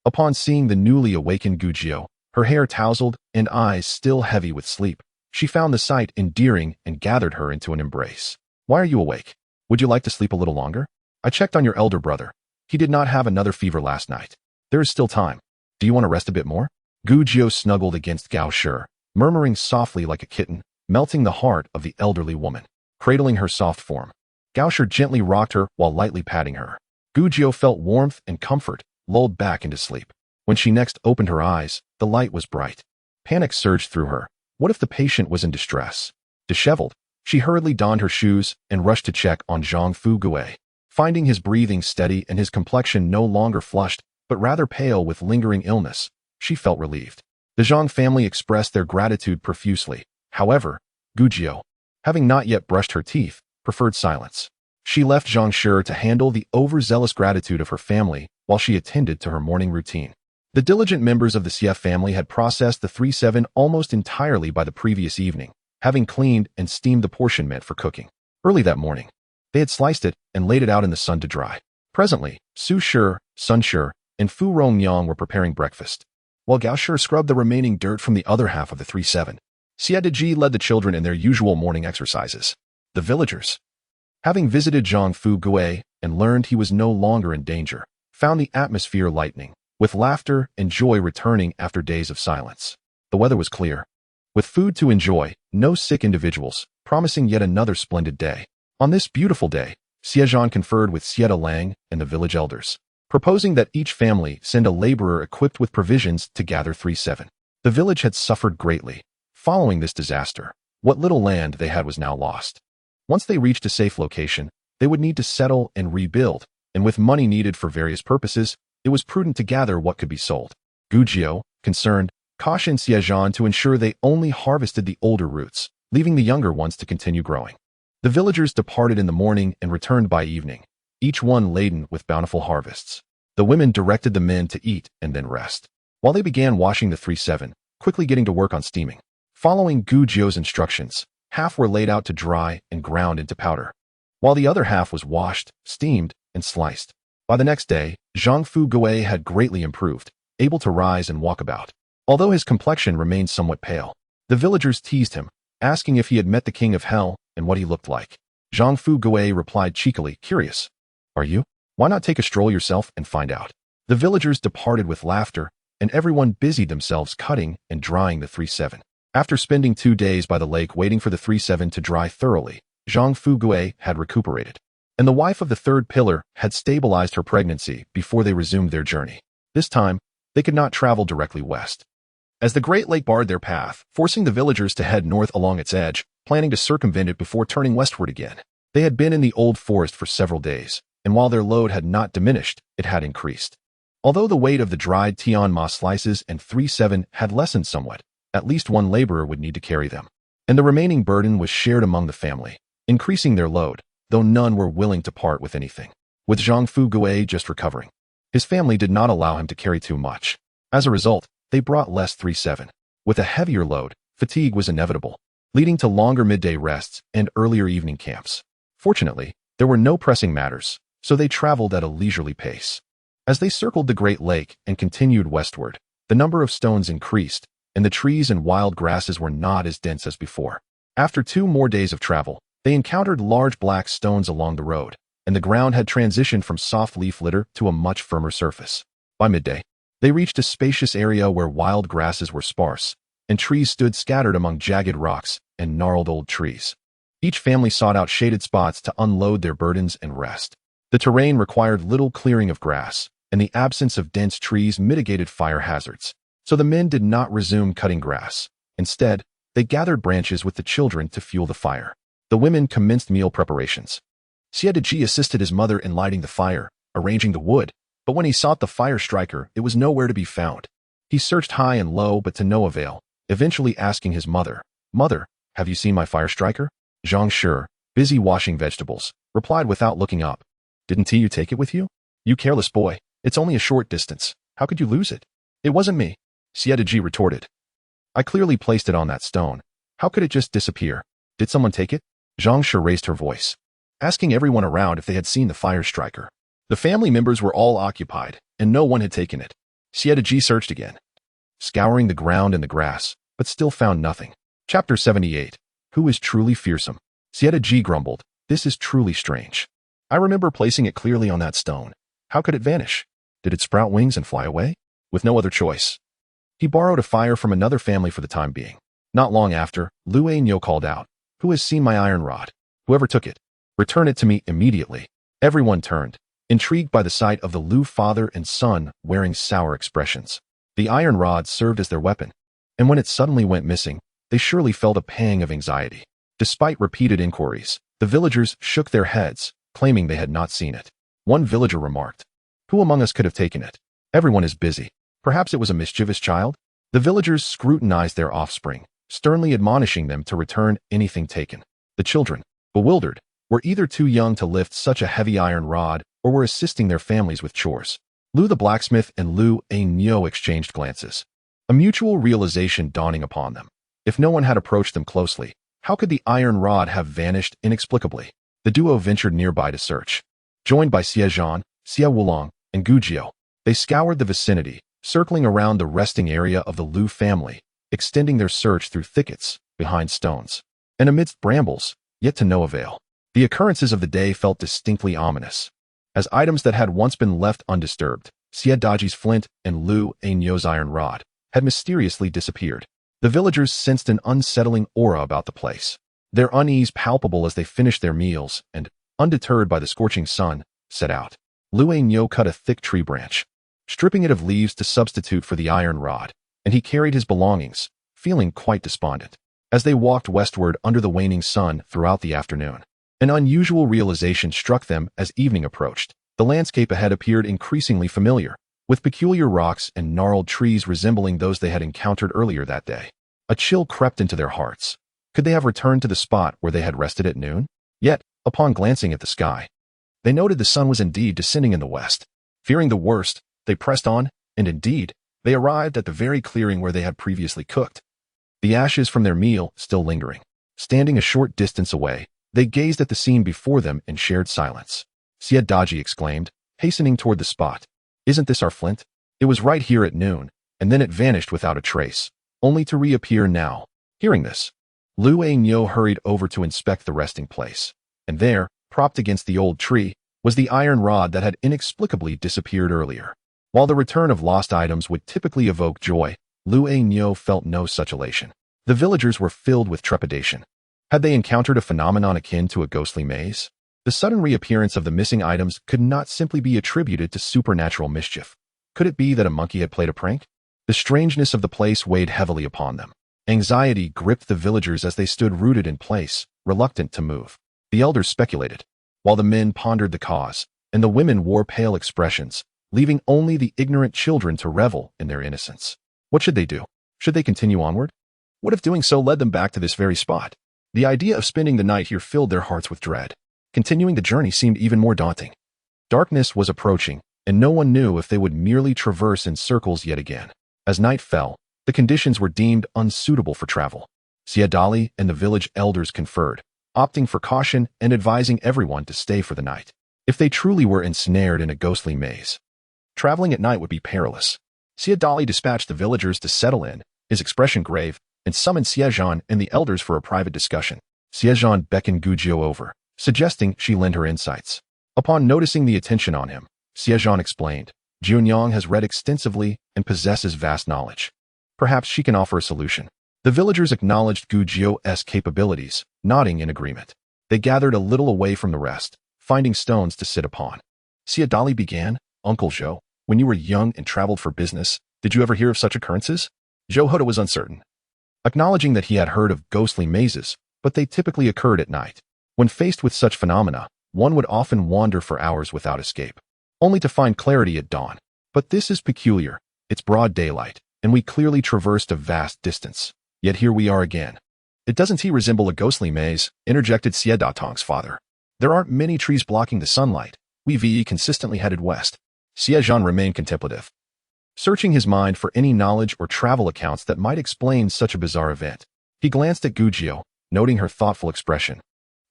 Upon seeing the newly awakened Gujio, her hair tousled and eyes still heavy with sleep, she found the sight endearing and gathered her into an embrace. "Why are you awake? Would you like to sleep a little longer? I checked on your elder brother. He did not have another fever last night. There is still time. Do you want to rest a bit more?" Gujio snuggled against Gao Shi, murmuring softly like a kitten, melting the heart of the elderly woman. Cradling her soft form, Gao Shi gently rocked her while lightly patting her. Gujio felt warmth and comfort, lulled back into sleep. When she next opened her eyes, the light was bright. Panic surged through her. What if the patient was in distress? Disheveled, she hurriedly donned her shoes and rushed to check on Zhang Fugui. Finding his breathing steady and his complexion no longer flushed, but rather pale with lingering illness, she felt relieved. The Zhang family expressed their gratitude profusely. However, Gujio, having not yet brushed her teeth, preferred silence. She left Zhang Shi to handle the overzealous gratitude of her family while she attended to her morning routine. The diligent members of the Xie family had processed the 3-7 almost entirely by the previous evening, having cleaned and steamed the portion meant for cooking. Early that morning, they had sliced it and laid it out in the sun to dry. Presently, Su Shi, Sun Shi, and Fu Rongyang were preparing breakfast, while Gao Shi scrubbed the remaining dirt from the other half of the 3-7. Xie Zhan led the children in their usual morning exercises. The villagers, having visited Zhang Fugui and learned he was no longer in danger, found the atmosphere lightening, with laughter and joy returning after days of silence. The weather was clear, with food to enjoy, no sick individuals, promising yet another splendid day. On this beautiful day, Xie Zhan conferred with Xie Zhan and the village elders, proposing that each family send a laborer equipped with provisions to gather 3-7. The village had suffered greatly. Following this disaster, what little land they had was now lost. Once they reached a safe location, they would need to settle and rebuild, and with money needed for various purposes, it was prudent to gather what could be sold. Gujio, concerned, cautioned Xie Zhan to ensure they only harvested the older roots, leaving the younger ones to continue growing. The villagers departed in the morning and returned by evening, each one laden with bountiful harvests. The women directed the men to eat and then rest, while they began washing the 3-7, quickly getting to work on steaming. Following Gujio's instructions, half were laid out to dry and ground into powder, while the other half was washed, steamed, and sliced. By the next day, Zhang Fugui had greatly improved, able to rise and walk about. Although his complexion remained somewhat pale, the villagers teased him, asking if he had met the King of Hell and what he looked like. Zhang Fugui replied cheekily, "Curious. Are you? Why not take a stroll yourself and find out?" The villagers departed with laughter, and everyone busied themselves cutting and drying the 3-7. After spending 2 days by the lake waiting for the 3-7 to dry thoroughly, Zhang Fugui had recuperated, and the wife of the third pillar had stabilized her pregnancy before they resumed their journey. This time, they could not travel directly west, as the Great Lake barred their path, forcing the villagers to head north along its edge, planning to circumvent it before turning westward again. They had been in the old forest for several days, and while their load had not diminished, it had increased. Although the weight of the dried tian ma slices and 3-7 had lessened somewhat, at least one laborer would need to carry them, and the remaining burden was shared among the family, increasing their load, though none were willing to part with anything. With Zhang Fugui just recovering, his family did not allow him to carry too much. As a result, they brought less 3-7. With a heavier load, fatigue was inevitable, leading to longer midday rests and earlier evening camps. Fortunately, there were no pressing matters, so they traveled at a leisurely pace. As they circled the Great Lake and continued westward, the number of stones increased, and the trees and wild grasses were not as dense as before. After 2 more days of travel, they encountered large black stones along the road, and the ground had transitioned from soft leaf litter to a much firmer surface. By midday, they reached a spacious area where wild grasses were sparse, and trees stood scattered among jagged rocks and gnarled old trees. Each family sought out shaded spots to unload their burdens and rest. The terrain required little clearing of grass, and the absence of dense trees mitigated fire hazards, so the men did not resume cutting grass. Instead, they gathered branches with the children to fuel the fire. The women commenced meal preparations. Xie Zhan assisted his mother in lighting the fire, arranging the wood, but when he sought the fire striker, it was nowhere to be found. He searched high and low, but to no avail, eventually asking his mother, "Mother, have you seen my fire striker?" Zhang Shi, busy washing vegetables, replied without looking up, "Didn't you take it with you? You careless boy, it's only a short distance. How could you lose it?" "It wasn't me," Xie Zhan retorted. "I clearly placed it on that stone. How could it just disappear? Did someone take it?" Zhang Shi raised her voice, asking everyone around if they had seen the fire striker. The family members were all occupied, and no one had taken it. Xie Zhan searched again, scouring the ground and the grass, but still found nothing. Chapter 78. Who is truly fearsome? Xie Zhan grumbled, "This is truly strange. I remember placing it clearly on that stone. How could it vanish? Did it sprout wings and fly away?" With no other choice, he borrowed a fire from another family for the time being. Not long after, Lu Nyo called out, "Who has seen my iron rod? Whoever took it, return it to me immediately." Everyone turned, intrigued by the sight of the Lu father and son wearing sour expressions. The iron rod served as their weapon, and when it suddenly went missing, they surely felt a pang of anxiety. Despite repeated inquiries, the villagers shook their heads, claiming they had not seen it. One villager remarked, "Who among us could have taken it? Everyone is busy. Perhaps it was a mischievous child?" The villagers scrutinized their offspring, sternly admonishing them to return anything taken. The children, bewildered, were either too young to lift such a heavy iron rod or were assisting their families with chores. Lu the blacksmith and Lu Nyo exchanged glances, a mutual realization dawning upon them. If no one had approached them closely, how could the iron rod have vanished inexplicably? The duo ventured nearby to search. Joined by Xie Zhan, Xie Wulong, and Gu Jiao, they scoured the vicinity, circling around the resting area of the Lu family, extending their search through thickets, behind stones, and amidst brambles, yet to no avail. The occurrences of the day felt distinctly ominous. As items that had once been left undisturbed, Xie Zhan's flint and Lu Nyo's iron rod, had mysteriously disappeared. The villagers sensed an unsettling aura about the place, their unease palpable as they finished their meals and, undeterred by the scorching sun, set out. Lu Nyo cut a thick tree branch, stripping it of leaves to substitute for the iron rod, and he carried his belongings, feeling quite despondent. As they walked westward under the waning sun throughout the afternoon, an unusual realization struck them as evening approached. The landscape ahead appeared increasingly familiar, with peculiar rocks and gnarled trees resembling those they had encountered earlier that day. A chill crept into their hearts. Could they have returned to the spot where they had rested at noon? Yet, upon glancing at the sky, they noted the sun was indeed descending in the west. Fearing the worst, they pressed on, and indeed, they arrived at the very clearing where they had previously cooked, the ashes from their meal still lingering. Standing a short distance away, they gazed at the scene before them in shared silence. Xie Zhan exclaimed, hastening toward the spot, "Isn't this our flint? It was right here at noon, and then it vanished without a trace, only to reappear now." Hearing this, Lu Nyo hurried over to inspect the resting place, and there, propped against the old tree, was the iron rod that had inexplicably disappeared earlier. While the return of lost items would typically evoke joy, Lu Nyo felt no such elation. The villagers were filled with trepidation. Had they encountered a phenomenon akin to a ghostly maze? The sudden reappearance of the missing items could not simply be attributed to supernatural mischief. Could it be that a monkey had played a prank? The strangeness of the place weighed heavily upon them. Anxiety gripped the villagers as they stood rooted in place, reluctant to move. The elders speculated, while the men pondered the cause, and the women wore pale expressions, leaving only the ignorant children to revel in their innocence. What should they do? Should they continue onward? What if doing so led them back to this very spot? The idea of spending the night here filled their hearts with dread. Continuing the journey seemed even more daunting. Darkness was approaching, and no one knew if they would merely traverse in circles yet again. As night fell, the conditions were deemed unsuitable for travel. Xie Zhan and the village elders conferred, opting for caution and advising everyone to stay for the night. If they truly were ensnared in a ghostly maze, traveling at night would be perilous. Xie Zhan dispatched the villagers to settle in, his expression grave, and summoned Xie Zhan and the elders for a private discussion. Xie Zhan beckoned Gujiao over, suggesting she lend her insights. Upon noticing the attention on him, Xie Zhan explained, Junyang has read extensively and possesses vast knowledge. Perhaps she can offer a solution. The villagers acknowledged Gujiao's capabilities, nodding in agreement. They gathered a little away from the rest, finding stones to sit upon. Xie Zhan began, Uncle Zhou, when you were young and traveled for business, did you ever hear of such occurrences? Zhou Hoda was uncertain, acknowledging that he had heard of ghostly mazes, but they typically occurred at night. When faced with such phenomena, one would often wander for hours without escape, only to find clarity at dawn. But this is peculiar. It's broad daylight, and we clearly traversed a vast distance. Yet here we are again. It doesn't he resemble a ghostly maze, interjected Xie Datong's father. There aren't many trees blocking the sunlight. We consistently headed west. Xie Zhan remained contemplative, searching his mind for any knowledge or travel accounts that might explain such a bizarre event. He glanced at Gujiao, noting her thoughtful expression,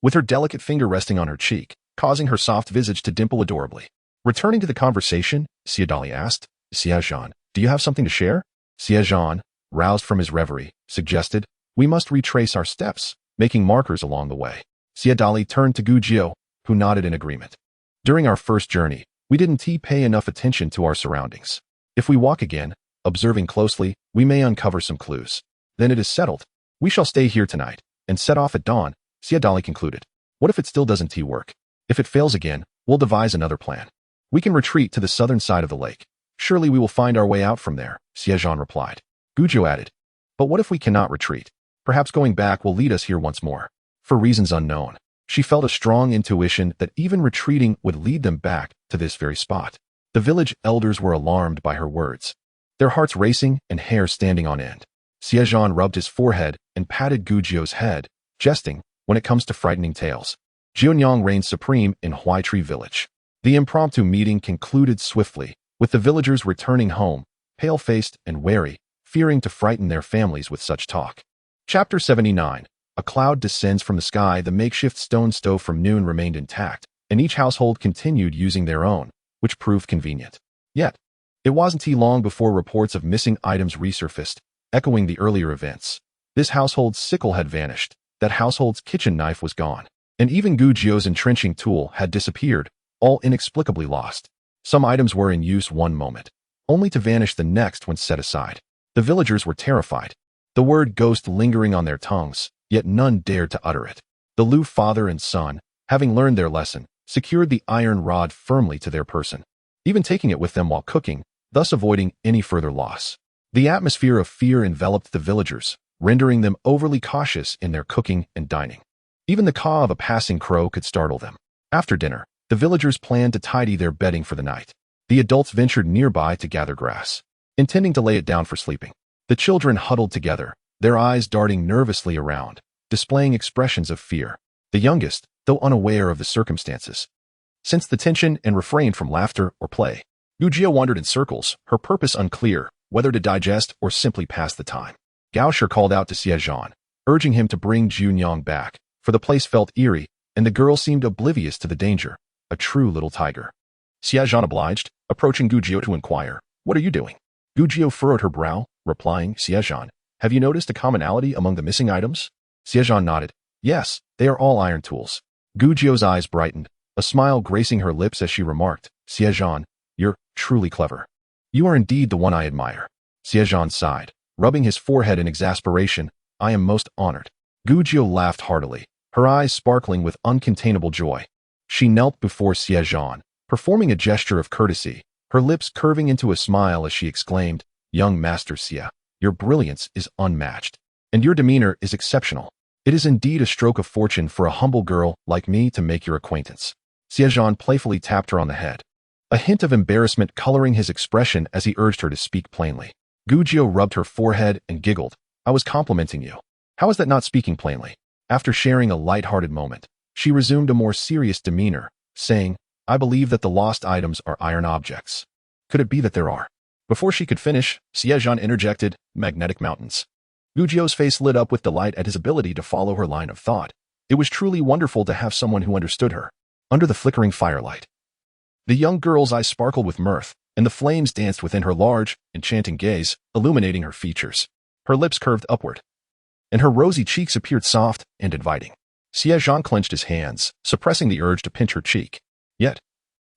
with her delicate finger resting on her cheek, causing her soft visage to dimple adorably. Returning to the conversation, Xie Zhan asked, Xie Zhan, do you have something to share? Xie Zhan, roused from his reverie, suggested, we must retrace our steps, making markers along the way. Xie Zhan turned to Gujiao, who nodded in agreement. During our first journey, we didn't pay enough attention to our surroundings. If we walk again, observing closely, we may uncover some clues. Then it is settled. We shall stay here tonight, and set off at dawn, Xie Zhan concluded. What if it still doesn't work? If it fails again, we'll devise another plan. We can retreat to the southern side of the lake. Surely we will find our way out from there, Xie Zhan replied. Gujiao added, but what if we cannot retreat? Perhaps going back will lead us here once more. For reasons unknown, she felt a strong intuition that even retreating would lead them back to this very spot. The village elders were alarmed by her words, their hearts racing and hair standing on end. Xie Zhan rubbed his forehead and patted Gujiao's head, jesting, when it comes to frightening tales, Junyang reigns supreme in Huaitree village. The impromptu meeting concluded swiftly, with the villagers returning home, pale-faced and wary, fearing to frighten their families with such talk. Chapter 79. A cloud descends from the sky. The makeshift stone stove from noon remained intact, and each household continued using their own, which proved convenient. Yet, it wasn't long before reports of missing items resurfaced, echoing the earlier events. This household's sickle had vanished, that household's kitchen knife was gone, and even Gujiao's entrenching tool had disappeared, all inexplicably lost. Some items were in use one moment, only to vanish the next when set aside. The villagers were terrified, the word ghost lingering on their tongues, yet none dared to utter it. The Lu father and son, having learned their lesson, secured the iron rod firmly to their person, even taking it with them while cooking, thus avoiding any further loss. The atmosphere of fear enveloped the villagers, rendering them overly cautious in their cooking and dining. Even the caw of a passing crow could startle them. After dinner, the villagers planned to tidy their bedding for the night. The adults ventured nearby to gather grass, intending to lay it down for sleeping. The children huddled together, their eyes darting nervously around, displaying expressions of fear. The youngest, though unaware of the circumstances, sensed the tension and refrained from laughter or play. Gujiao wandered in circles, her purpose unclear, whether to digest or simply pass the time. Gaosher called out to Xie Zhan, urging him to bring Junyang back, for the place felt eerie, and the girl seemed oblivious to the danger. A true little tiger. Xie Zhan obliged, approaching Gujiao to inquire, what are you doing? Gujiao furrowed her brow, replying, Xie Zhan, have you noticed a commonality among the missing items? Xie Zhan nodded. Yes, they are all iron tools. Gujiao's eyes brightened, a smile gracing her lips as she remarked, Xie Zhan, you're truly clever. You are indeed the one I admire. Xie Zhan sighed, rubbing his forehead in exasperation, I am most honored. Gujio laughed heartily, her eyes sparkling with uncontainable joy. She knelt before Xie Zhan, performing a gesture of courtesy, her lips curving into a smile as she exclaimed, "Young Master Xie, your brilliance is unmatched, and your demeanor is exceptional. It is indeed a stroke of fortune for a humble girl like me to make your acquaintance." Xie Zhan playfully tapped her on the head, a hint of embarrassment coloring his expression as he urged her to speak plainly. Gujio rubbed her forehead and giggled. "I was complimenting you. How is that not speaking plainly?" After sharing a light-hearted moment, she resumed a more serious demeanor, saying, "I believe that the lost items are iron objects. Could it be that there are?" Before she could finish, Xie Zhan interjected, "Magnetic mountains." Gujio's face lit up with delight at his ability to follow her line of thought. It was truly wonderful to have someone who understood her. Under the flickering firelight, the young girl's eyes sparkled with mirth, and the flames danced within her large, enchanting gaze, illuminating her features. Her lips curved upward, and her rosy cheeks appeared soft and inviting. Xie Zhan clenched his hands, suppressing the urge to pinch her cheek. Yet,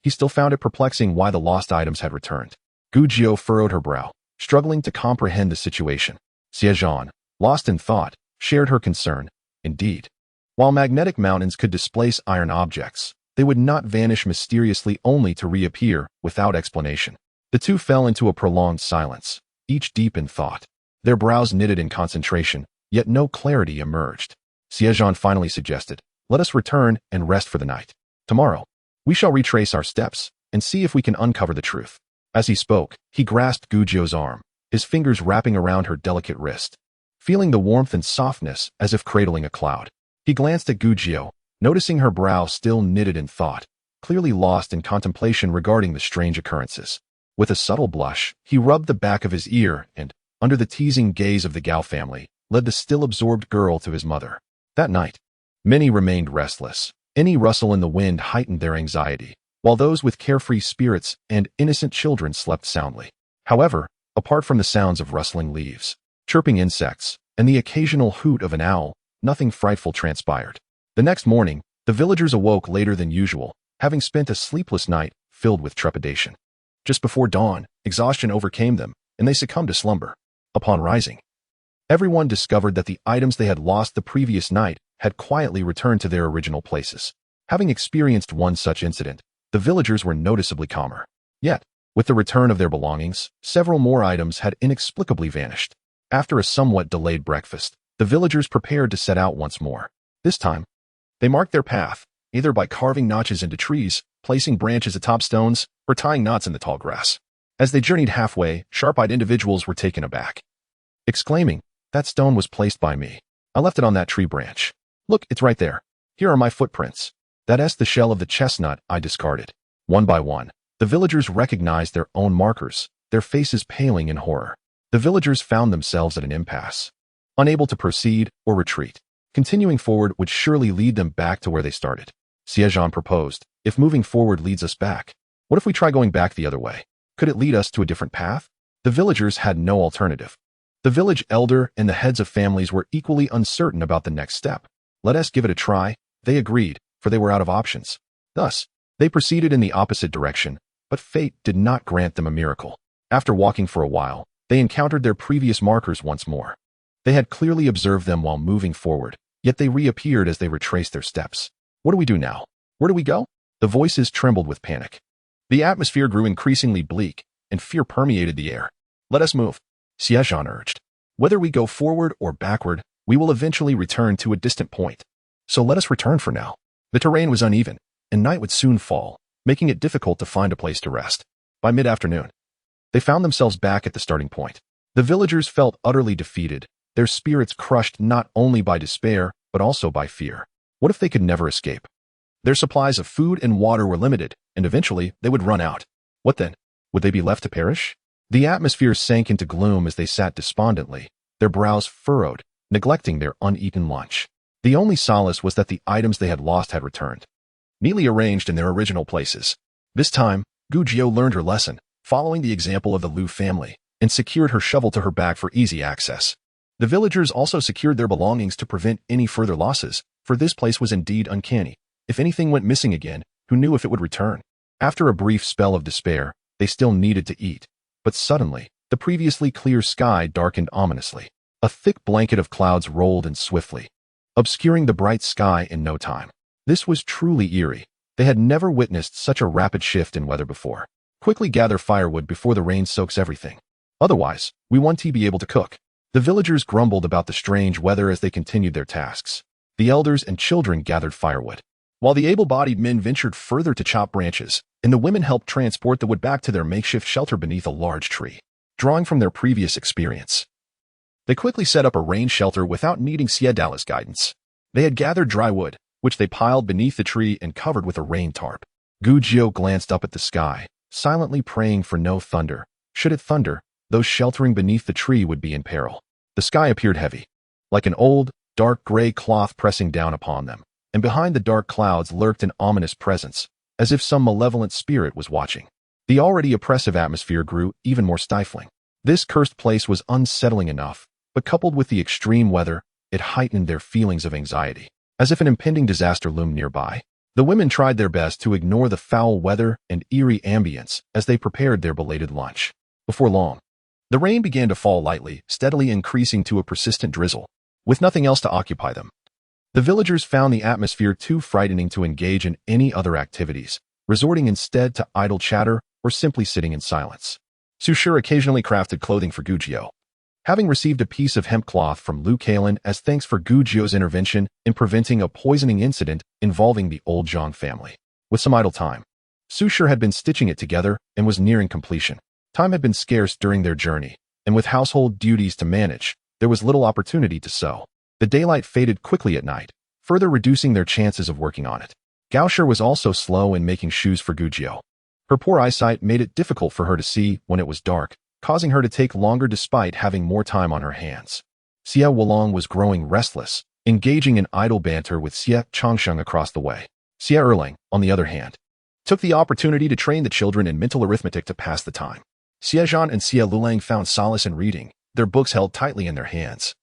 he still found it perplexing why the lost items had returned. Gujio furrowed her brow, struggling to comprehend the situation. Xie Zhan, lost in thought, shared her concern. Indeed, while magnetic mountains could displace iron objects, they would not vanish mysteriously only to reappear without explanation. The two fell into a prolonged silence, each deep in thought, their brows knitted in concentration, yet no clarity emerged. Xie Zhan finally suggested, "Let us return and rest for the night. Tomorrow, we shall retrace our steps and see if we can uncover the truth." As he spoke, he grasped Gujio's arm, his fingers wrapping around her delicate wrist. Feeling the warmth and softness as if cradling a cloud, he glanced at Gujio, noticing her brow still knitted in thought, clearly lost in contemplation regarding the strange occurrences. With a subtle blush, he rubbed the back of his ear and, under the teasing gaze of the Gao family, led the still-absorbed girl to his mother. That night, many remained restless. Any rustle in the wind heightened their anxiety, while those with carefree spirits and innocent children slept soundly. However, apart from the sounds of rustling leaves, chirping insects, and the occasional hoot of an owl, nothing frightful transpired. The next morning, the villagers awoke later than usual, having spent a sleepless night filled with trepidation. Just before dawn, exhaustion overcame them, and they succumbed to slumber. Upon rising, everyone discovered that the items they had lost the previous night had quietly returned to their original places. Having experienced one such incident, the villagers were noticeably calmer. Yet, with the return of their belongings, several more items had inexplicably vanished. After a somewhat delayed breakfast, the villagers prepared to set out once more. This time, they marked their path, either by carving notches into trees, placing branches atop stones, or tying knots in the tall grass. As they journeyed halfway, sharp-eyed individuals were taken aback, exclaiming, "That stone was placed by me. I left it on that tree branch. Look, it's right there. Here are my footprints. That's the shell of the chestnut I discarded." One by one, the villagers recognized their own markers, their faces paling in horror. The villagers found themselves at an impasse, unable to proceed or retreat. Continuing forward would surely lead them back to where they started. Xie Zhan proposed, "If moving forward leads us back, what if we try going back the other way? Could it lead us to a different path?" The villagers had no alternative. The village elder and the heads of families were equally uncertain about the next step. "Let us give it a try," they agreed, for they were out of options. Thus, they proceeded in the opposite direction, but fate did not grant them a miracle. After walking for a while, they encountered their previous markers once more. They had clearly observed them while moving forward, yet they reappeared as they retraced their steps. "What do we do now? Where do we go?" The voices trembled with panic. The atmosphere grew increasingly bleak, and fear permeated the air. "Let us move," Xie Zhan urged. "Whether we go forward or backward, we will eventually return to a distant point. So let us return for now." The terrain was uneven, and night would soon fall, making it difficult to find a place to rest. By mid-afternoon, they found themselves back at the starting point. The villagers felt utterly defeated, their spirits crushed not only by despair, but also by fear. What if they could never escape? Their supplies of food and water were limited, and eventually they would run out. What then? Would they be left to perish? The atmosphere sank into gloom as they sat despondently, their brows furrowed, neglecting their uneaten lunch. The only solace was that the items they had lost had returned, neatly arranged in their original places. This time, Gujio learned her lesson, following the example of the Liu family, and secured her shovel to her back for easy access. The villagers also secured their belongings to prevent any further losses, for this place was indeed uncanny. If anything went missing again, who knew if it would return? After a brief spell of despair, they still needed to eat. But suddenly, the previously clear sky darkened ominously. A thick blanket of clouds rolled in swiftly, obscuring the bright sky in no time. This was truly eerie. They had never witnessed such a rapid shift in weather before. Quickly gather firewood before the rain soaks everything. Otherwise, we won't be able to cook. The villagers grumbled about the strange weather as they continued their tasks. The elders and children gathered firewood, while the able-bodied men ventured further to chop branches, and the women helped transport the wood back to their makeshift shelter beneath a large tree. Drawing from their previous experience, they quickly set up a rain shelter without needing Xie Zhan's guidance. They had gathered dry wood, which they piled beneath the tree and covered with a rain tarp. Gu Jiu glanced up at the sky, silently praying for no thunder. Should it thunder, those sheltering beneath the tree would be in peril. The sky appeared heavy, like an old, dark gray cloth pressing down upon them, and behind the dark clouds lurked an ominous presence, as if some malevolent spirit was watching. The already oppressive atmosphere grew even more stifling. This cursed place was unsettling enough, but coupled with the extreme weather, it heightened their feelings of anxiety, as if an impending disaster loomed nearby. The women tried their best to ignore the foul weather and eerie ambience as they prepared their belated lunch. Before long, the rain began to fall lightly, steadily increasing to a persistent drizzle, with nothing else to occupy them. The villagers found the atmosphere too frightening to engage in any other activities, resorting instead to idle chatter or simply sitting in silence. Su Shi occasionally crafted clothing for Gu Jiu, having received a piece of hemp cloth from Lu Kalin as thanks for Gu Jiu's intervention in preventing a poisoning incident involving the old Zhang family. With some idle time, Su Shi had been stitching it together and was nearing completion. Time had been scarce during their journey, and with household duties to manage, there was little opportunity to sew. The daylight faded quickly at night, further reducing their chances of working on it. Gao Shi was also slow in making shoes for Gu Jiu. Her poor eyesight made it difficult for her to see when it was dark, causing her to take longer despite having more time on her hands. Xie Wulong was growing restless, engaging in idle banter with Xie Changsheng across the way. Xie Erlang, on the other hand, took the opportunity to train the children in mental arithmetic to pass the time. Xie Zhan and Xie Lulang found solace in reading, their books held tightly in their hands,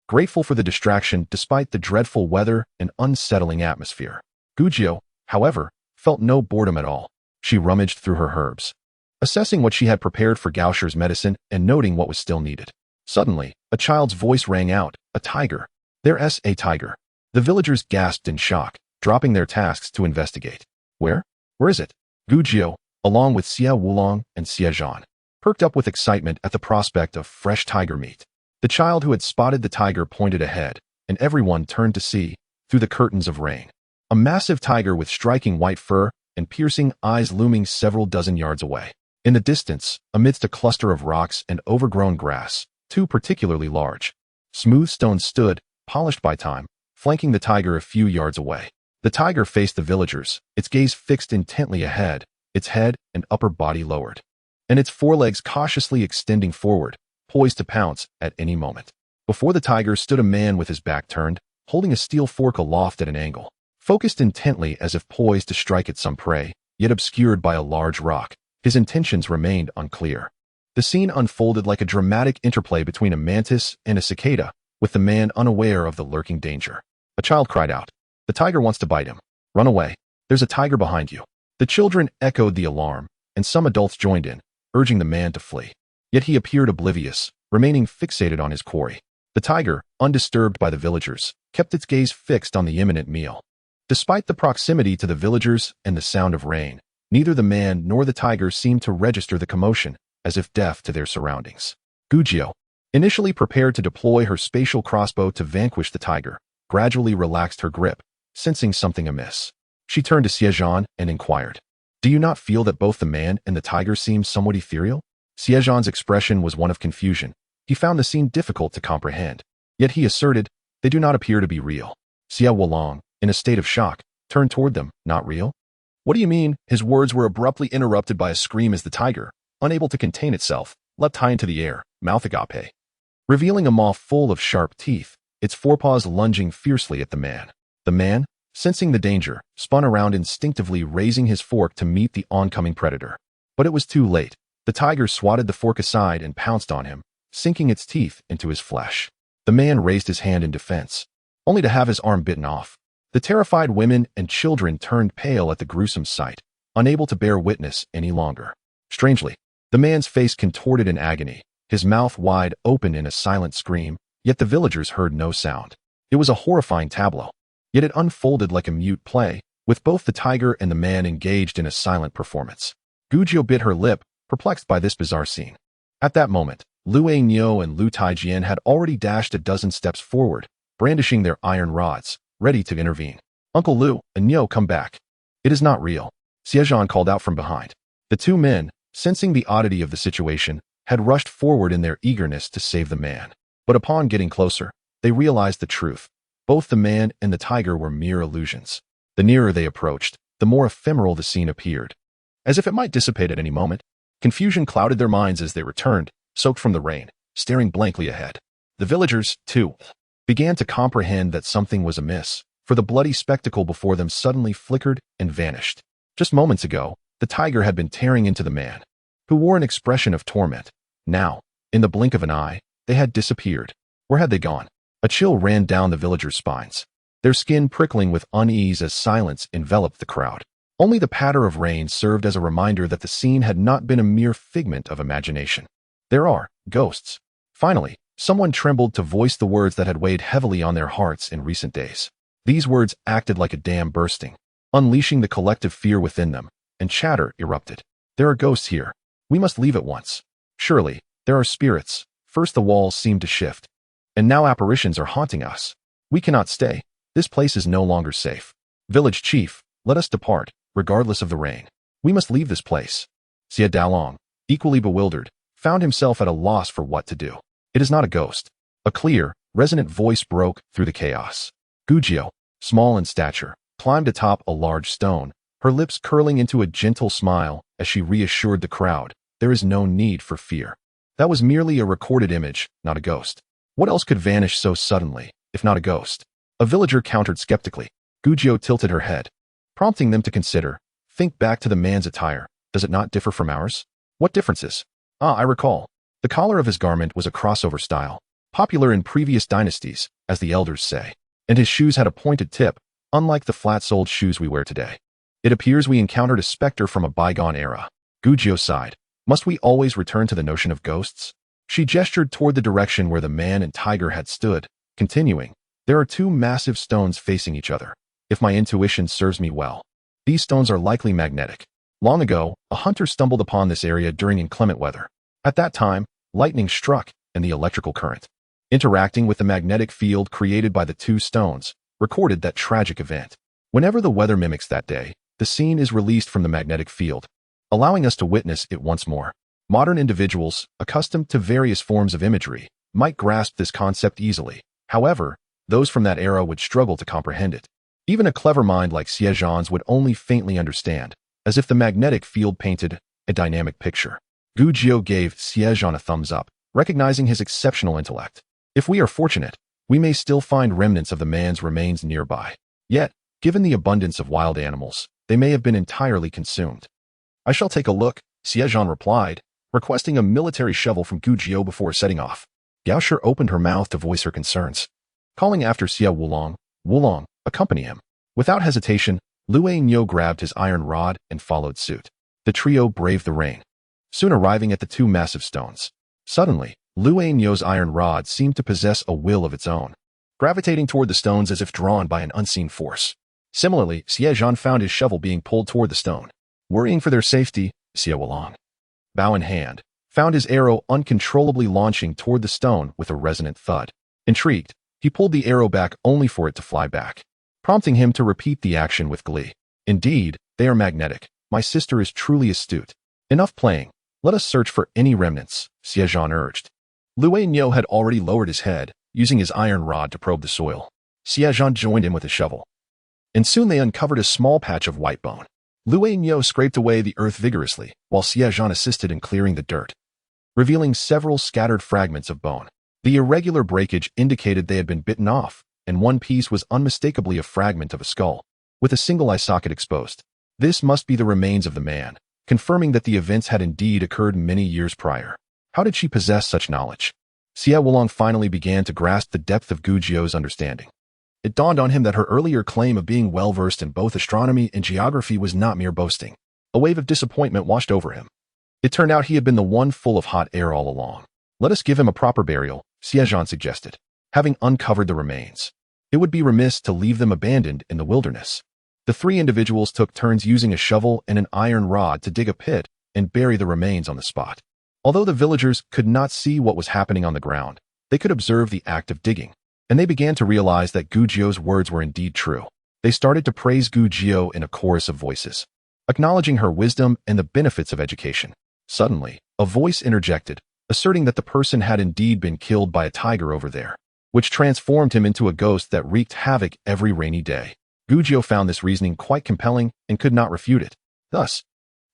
grateful for the distraction despite the dreadful weather and unsettling atmosphere. Gu Jiu, however, felt no boredom at all. She rummaged through her herbs, assessing what she had prepared for Gao Shi's medicine and noting what was still needed. Suddenly, a child's voice rang out, "A tiger! There's a tiger!" The villagers gasped in shock, dropping their tasks to investigate. Where is it? Gu Jiu, along with Xie Wulong and Xie Zhan, perked up with excitement at the prospect of fresh tiger meat. The child who had spotted the tiger pointed ahead, and everyone turned to see, through the curtains of rain, a massive tiger with striking white fur and piercing eyes looming several dozen yards away. In the distance, amidst a cluster of rocks and overgrown grass, two particularly large, smooth stones stood, polished by time, flanking the tiger a few yards away. The tiger faced the villagers, its gaze fixed intently ahead, its head and upper body lowered, and its forelegs cautiously extending forward, poised to pounce at any moment. Before the tiger stood a man with his back turned, holding a steel fork aloft at an angle, focused intently as if poised to strike at some prey, yet obscured by a large rock. His intentions remained unclear. The scene unfolded like a dramatic interplay between a mantis and a cicada, with the man unaware of the lurking danger. A child cried out, "The tiger wants to bite him. Run away. There's a tiger behind you." The children echoed the alarm, and some adults joined in, urging the man to flee. Yet he appeared oblivious, remaining fixated on his quarry. The tiger, undisturbed by the villagers, kept its gaze fixed on the imminent meal. Despite the proximity to the villagers and the sound of rain, neither the man nor the tiger seemed to register the commotion, as if deaf to their surroundings. Gu Jiu, initially prepared to deploy her spatial crossbow to vanquish the tiger, gradually relaxed her grip, sensing something amiss. She turned to Xie Zhan and inquired, "Do you not feel that both the man and the tiger seem somewhat ethereal?" Xie Zhan's expression was one of confusion. He found the scene difficult to comprehend. Yet he asserted, "They do not appear to be real." Xie Wulong, in a state of shock, turned toward them. "Not real? What do you mean?" His words were abruptly interrupted by a scream as the tiger, unable to contain itself, leapt high into the air, mouth agape, revealing a maw full of sharp teeth, its forepaws lunging fiercely at the man. The man, sensing the danger, spun around instinctively, raising his fork to meet the oncoming predator. But it was too late. The tiger swatted the fork aside and pounced on him, sinking its teeth into his flesh. The man raised his hand in defense, only to have his arm bitten off. The terrified women and children turned pale at the gruesome sight, unable to bear witness any longer. Strangely, the man's face contorted in agony, his mouth wide open in a silent scream, Yet the villagers heard no sound. It was a horrifying tableau. Yet it unfolded like a mute play, with both the tiger and the man engaged in a silent performance. Gujiao bit her lip, perplexed by this bizarre scene. At that moment, Lu Niu and Lu Taijian had already dashed a dozen steps forward, brandishing their iron rods, ready to intervene. Uncle Lu, Niu, come back. It is not real, Xie Zhan called out from behind. The two men, sensing the oddity of the situation, had rushed forward in their eagerness to save the man. But upon getting closer, they realized the truth. Both the man and the tiger were mere illusions. The nearer they approached, the more ephemeral the scene appeared. As if it might dissipate at any moment, confusion clouded their minds as they returned, soaked from the rain, staring blankly ahead. The villagers, too, began to comprehend that something was amiss, for the bloody spectacle before them suddenly flickered and vanished. Just moments ago, the tiger had been tearing into the man, who wore an expression of torment. Now, in the blink of an eye, they had disappeared. Where had they gone? A chill ran down the villagers' spines, their skin prickling with unease as silence enveloped the crowd. Only the patter of rain served as a reminder that the scene had not been a mere figment of imagination. There are ghosts. Finally, someone trembled to voice the words that had weighed heavily on their hearts in recent days. These words acted like a dam bursting, unleashing the collective fear within them, and chatter erupted. There are ghosts here. We must leave at once. Surely, there are spirits. First the walls seemed to shift, and now apparitions are haunting us. We cannot stay. This place is no longer safe. Village chief, let us depart, regardless of the rain. We must leave this place. Xie Dalong, equally bewildered, found himself at a loss for what to do. It is not a ghost. A clear, resonant voice broke through the chaos. Gujiao, small in stature, climbed atop a large stone, her lips curling into a gentle smile as she reassured the crowd. There is no need for fear. That was merely a recorded image, not a ghost. What else could vanish so suddenly, if not a ghost? A villager countered skeptically. Gujiao tilted her head, prompting them to consider. Think back to the man's attire. Does it not differ from ours? What differences? I recall. The collar of his garment was a crossover style, popular in previous dynasties, as the elders say, and his shoes had a pointed tip, unlike the flat-soled shoes we wear today. It appears we encountered a specter from a bygone era. Gujiao sighed. Must we always return to the notion of ghosts? She gestured toward the direction where the man and tiger had stood, continuing. There are two massive stones facing each other. If my intuition serves me well, these stones are likely magnetic. Long ago, a hunter stumbled upon this area during inclement weather. At that time, lightning struck, and the electrical current, interacting with the magnetic field created by the two stones, recorded that tragic event. Whenever the weather mimics that day, the scene is released from the magnetic field, allowing us to witness it once more. Modern individuals, accustomed to various forms of imagery, might grasp this concept easily. However, those from that era would struggle to comprehend it. Even a clever mind like Xie Zhan's would only faintly understand, as if the magnetic field painted a dynamic picture. Gujiao gave Xie Zhan a thumbs up, recognizing his exceptional intellect. If we are fortunate, we may still find remnants of the man's remains nearby. Yet, given the abundance of wild animals, they may have been entirely consumed. I shall take a look, Xie Zhan replied, requesting a military shovel from Gujiao before setting off. Gao Shi opened her mouth to voice her concerns. Calling after Xie Wulong, accompany him. Without hesitation, Lu Niu grabbed his iron rod and followed suit. The trio braved the rain, soon arriving at the two massive stones. Suddenly, Lu Niu's iron rod seemed to possess a will of its own, gravitating toward the stones as if drawn by an unseen force. Similarly, Xie Zhan found his shovel being pulled toward the stone. Worrying for their safety, Xie Wulong, bow in hand, found his arrow uncontrollably launching toward the stone with a resonant thud. Intrigued, he pulled the arrow back only for it to fly back, prompting him to repeat the action with glee. Indeed, they are magnetic. My sister is truly astute. Enough playing. Let us search for any remnants, Xie Zhan urged. Lu Niu had already lowered his head, using his iron rod to probe the soil. Xie Zhan joined him with a shovel, and soon they uncovered a small patch of white bone. Lu Niu scraped away the earth vigorously, while Xie Zhan assisted in clearing the dirt, revealing several scattered fragments of bone. The irregular breakage indicated they had been bitten off, and one piece was unmistakably a fragment of a skull, with a single eye socket exposed. This must be the remains of the man, confirming that the events had indeed occurred many years prior. How did she possess such knowledge? Xie Wulong finally began to grasp the depth of Gujiao's understanding. It dawned on him that her earlier claim of being well-versed in both astronomy and geography was not mere boasting. A wave of disappointment washed over him. It turned out he had been the one full of hot air all along. Let us give him a proper burial, Xie Zhan suggested. having uncovered the remains. It would be remiss to leave them abandoned in the wilderness. The three individuals took turns using a shovel and an iron rod to dig a pit and bury the remains on the spot. Although the villagers could not see what was happening on the ground, they could observe the act of digging, and they began to realize that Gujio's words were indeed true. They started to praise Gujio in a chorus of voices, acknowledging her wisdom and the benefits of education. Suddenly, a voice interjected, asserting that the person had indeed been killed by a tiger over there, which transformed him into a ghost that wreaked havoc every rainy day. Gujio found this reasoning quite compelling and could not refute it. Thus,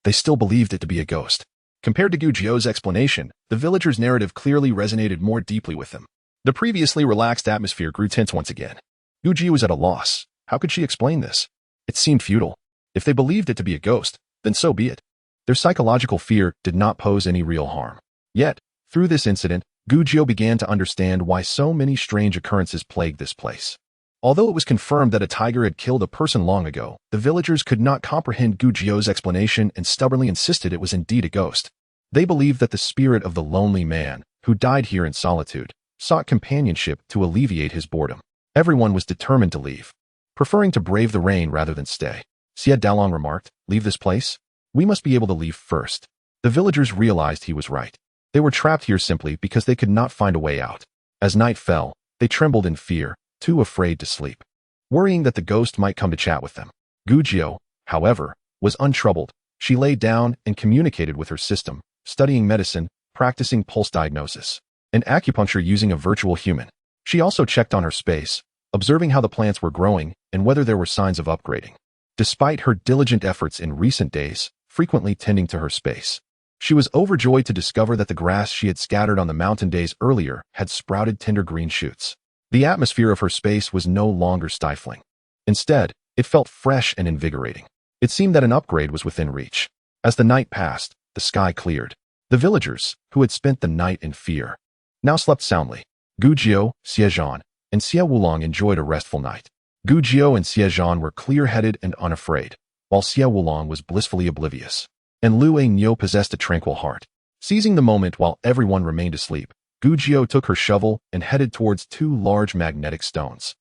they still believed it to be a ghost. Compared to Gujio's explanation, the villagers' narrative clearly resonated more deeply with them. The previously relaxed atmosphere grew tense once again. Gujio was at a loss. How could she explain this? It seemed futile. If they believed it to be a ghost, then so be it. Their psychological fear did not pose any real harm. Yet, through this incident, Gujio began to understand why so many strange occurrences plagued this place. Although it was confirmed that a tiger had killed a person long ago, the villagers could not comprehend Gujio's explanation and stubbornly insisted it was indeed a ghost. They believed that the spirit of the lonely man, who died here in solitude, sought companionship to alleviate his boredom. Everyone was determined to leave, preferring to brave the rain rather than stay. Xie Zhan remarked, "Leave this place? We must be able to leave first." The villagers realized he was right. They were trapped here simply because they could not find a way out. As night fell, they trembled in fear, too afraid to sleep, worrying that the ghost might come to chat with them. Gujio, however, was untroubled. She lay down and communicated with her system, studying medicine, practicing pulse diagnosis, and acupuncture using a virtual human. She also checked on her space, observing how the plants were growing and whether there were signs of upgrading. Despite her diligent efforts in recent days, frequently tending to her space, she was overjoyed to discover that the grass she had scattered on the mountain days earlier had sprouted tender green shoots. The atmosphere of her space was no longer stifling. Instead, it felt fresh and invigorating. It seemed that an upgrade was within reach. As the night passed, the sky cleared. The villagers, who had spent the night in fear, now slept soundly. Gujio, Xie Zhan, and Xie Wulong enjoyed a restful night. Gujio and Xie Zhan were clear-headed and unafraid, while Xie Wulong was blissfully oblivious, and Lu Nyo possessed a tranquil heart. Seizing the moment while everyone remained asleep, Gujio took her shovel and headed towards two large magnetic stones.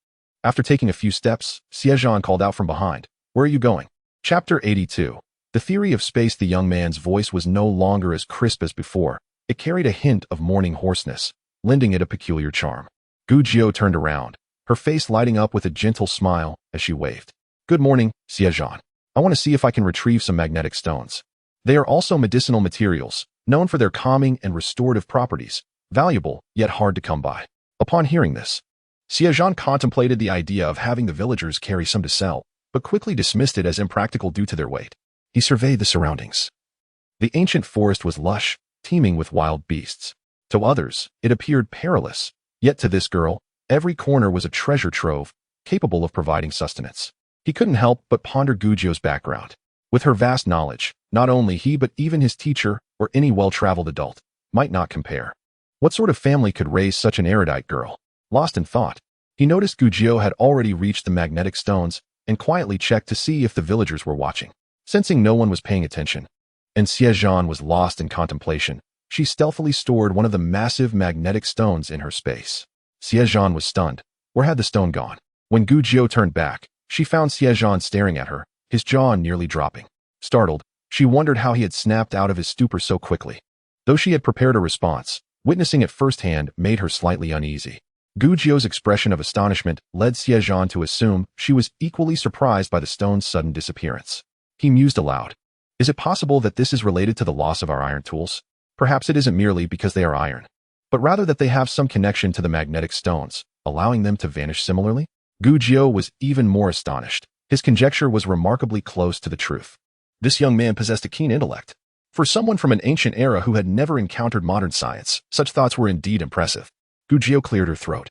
After taking a few steps, Xie Zhan called out from behind, "Where are you going?" Chapter 82. The theory of space. The young man's voice was no longer as crisp as before. It carried a hint of morning hoarseness, lending it a peculiar charm. Gujio turned around, her face lighting up with a gentle smile as she waved. "Good morning, Xie Zhan. I want to see if I can retrieve some magnetic stones. They are also medicinal materials, known for their calming and restorative properties, valuable yet hard to come by." Upon hearing this, Xie Zhan contemplated the idea of having the villagers carry some to sell, but quickly dismissed it as impractical due to their weight. He surveyed the surroundings. The ancient forest was lush, teeming with wild beasts. To others, it appeared perilous, yet to this girl, every corner was a treasure trove, capable of providing sustenance. He couldn't help but ponder Gujio's background. With her vast knowledge, not only he but even his teacher, or any well-traveled adult, might not compare. What sort of family could raise such an erudite girl? Lost in thought, he noticed Gujio had already reached the magnetic stones and quietly checked to see if the villagers were watching. Sensing no one was paying attention, and Xie Zhan was lost in contemplation, she stealthily stored one of the massive magnetic stones in her space. Xie Zhan was stunned. Where had the stone gone? When Gujio turned back, she found Xie Zhan staring at her, his jaw nearly dropping. Startled, she wondered how he had snapped out of his stupor so quickly. Though she had prepared a response, witnessing it firsthand made her slightly uneasy. Gujio's expression of astonishment led Xie Zhan to assume she was equally surprised by the stone's sudden disappearance. He mused aloud. Is it possible that this is related to the loss of our iron tools? Perhaps it isn't merely because they are iron, but rather that they have some connection to the magnetic stones, allowing them to vanish similarly? Gujio was even more astonished. His conjecture was remarkably close to the truth. This young man possessed a keen intellect. For someone from an ancient era who had never encountered modern science, such thoughts were indeed impressive. Gujio cleared her throat,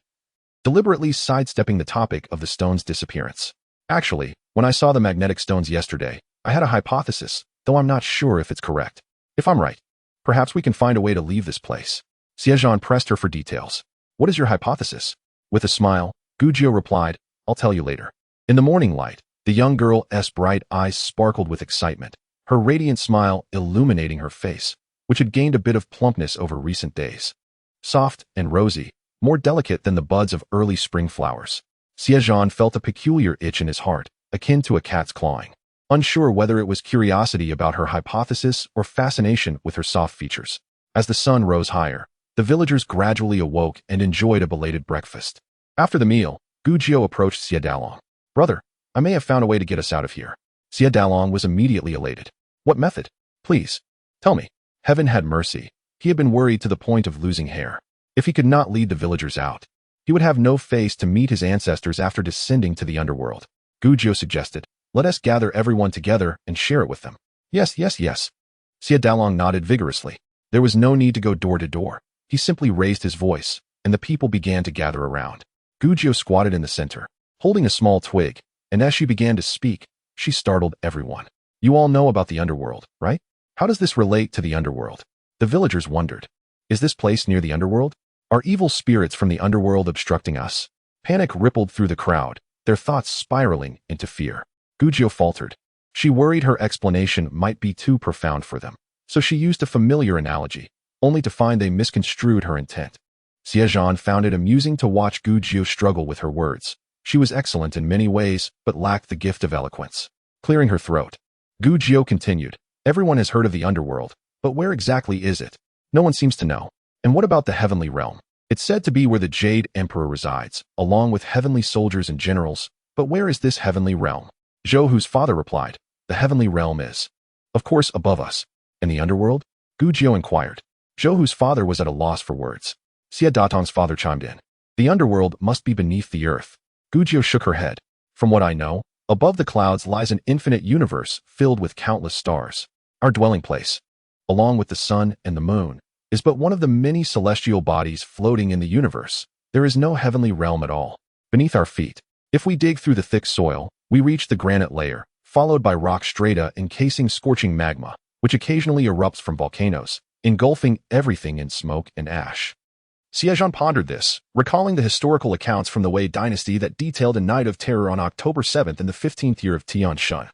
deliberately sidestepping the topic of the stone's disappearance. Actually, when I saw the magnetic stones yesterday, I had a hypothesis, though I'm not sure if it's correct. If I'm right, perhaps we can find a way to leave this place. Xie Zhan pressed her for details. What is your hypothesis? With a smile, Gujio replied, I'll tell you later. In the morning light, the young girl's bright eyes sparkled with excitement, her radiant smile illuminating her face, which had gained a bit of plumpness over recent days. Soft and rosy, more delicate than the buds of early spring flowers. Xie Zhan felt a peculiar itch in his heart, akin to a cat's clawing. Unsure whether it was curiosity about her hypothesis or fascination with her soft features. As the sun rose higher, the villagers gradually awoke and enjoyed a belated breakfast. After the meal, Gu Jiu approached Xie Dalong. "Brother, I may have found a way to get us out of here." Xie Dalong was immediately elated. "What method? Please, tell me." Heaven had mercy. He had been worried to the point of losing hair. If he could not lead the villagers out, he would have no face to meet his ancestors after descending to the underworld. Gu Jiu suggested, "Let us gather everyone together and share it with them." Yes. Xie Dalong nodded vigorously. There was no need to go door to door. He simply raised his voice, and the people began to gather around. Gu Jiu squatted in the center, holding a small twig, and as she began to speak, she startled everyone. "You all know about the underworld, right? How does this relate to the underworld?" The villagers wondered. "Is this place near the underworld? Are evil spirits from the underworld obstructing us?" Panic rippled through the crowd, their thoughts spiraling into fear. Gu Jiu faltered. She worried her explanation might be too profound for them, so she used a familiar analogy, only to find they misconstrued her intent. Xie Zhan found it amusing to watch Gu Jiu struggle with her words. She was excellent in many ways, but lacked the gift of eloquence. Clearing her throat, Gu Jiu continued, "Everyone has heard of the underworld, but where exactly is it? No one seems to know. And what about the heavenly realm? It's said to be where the Jade Emperor resides, along with heavenly soldiers and generals, but where is this heavenly realm?" Zhou Hu's father replied, "The heavenly realm is, of course, above us." "In the underworld?" Gu Jiu inquired. Zhou Hu's father was at a loss for words. Xie Datong's father chimed in. "The underworld must be beneath the earth." Gu Jiu shook her head. "From what I know, above the clouds lies an infinite universe filled with countless stars. Our dwelling place, along with the sun and the moon, is but one of the many celestial bodies floating in the universe. There is no heavenly realm at all. Beneath our feet, if we dig through the thick soil, we reach the granite layer, followed by rock strata encasing scorching magma, which occasionally erupts from volcanoes, engulfing everything in smoke and ash." Xie Zhan pondered this, recalling the historical accounts from the Wei dynasty that detailed a night of terror on October 7th in the 15th year of Tian Shun.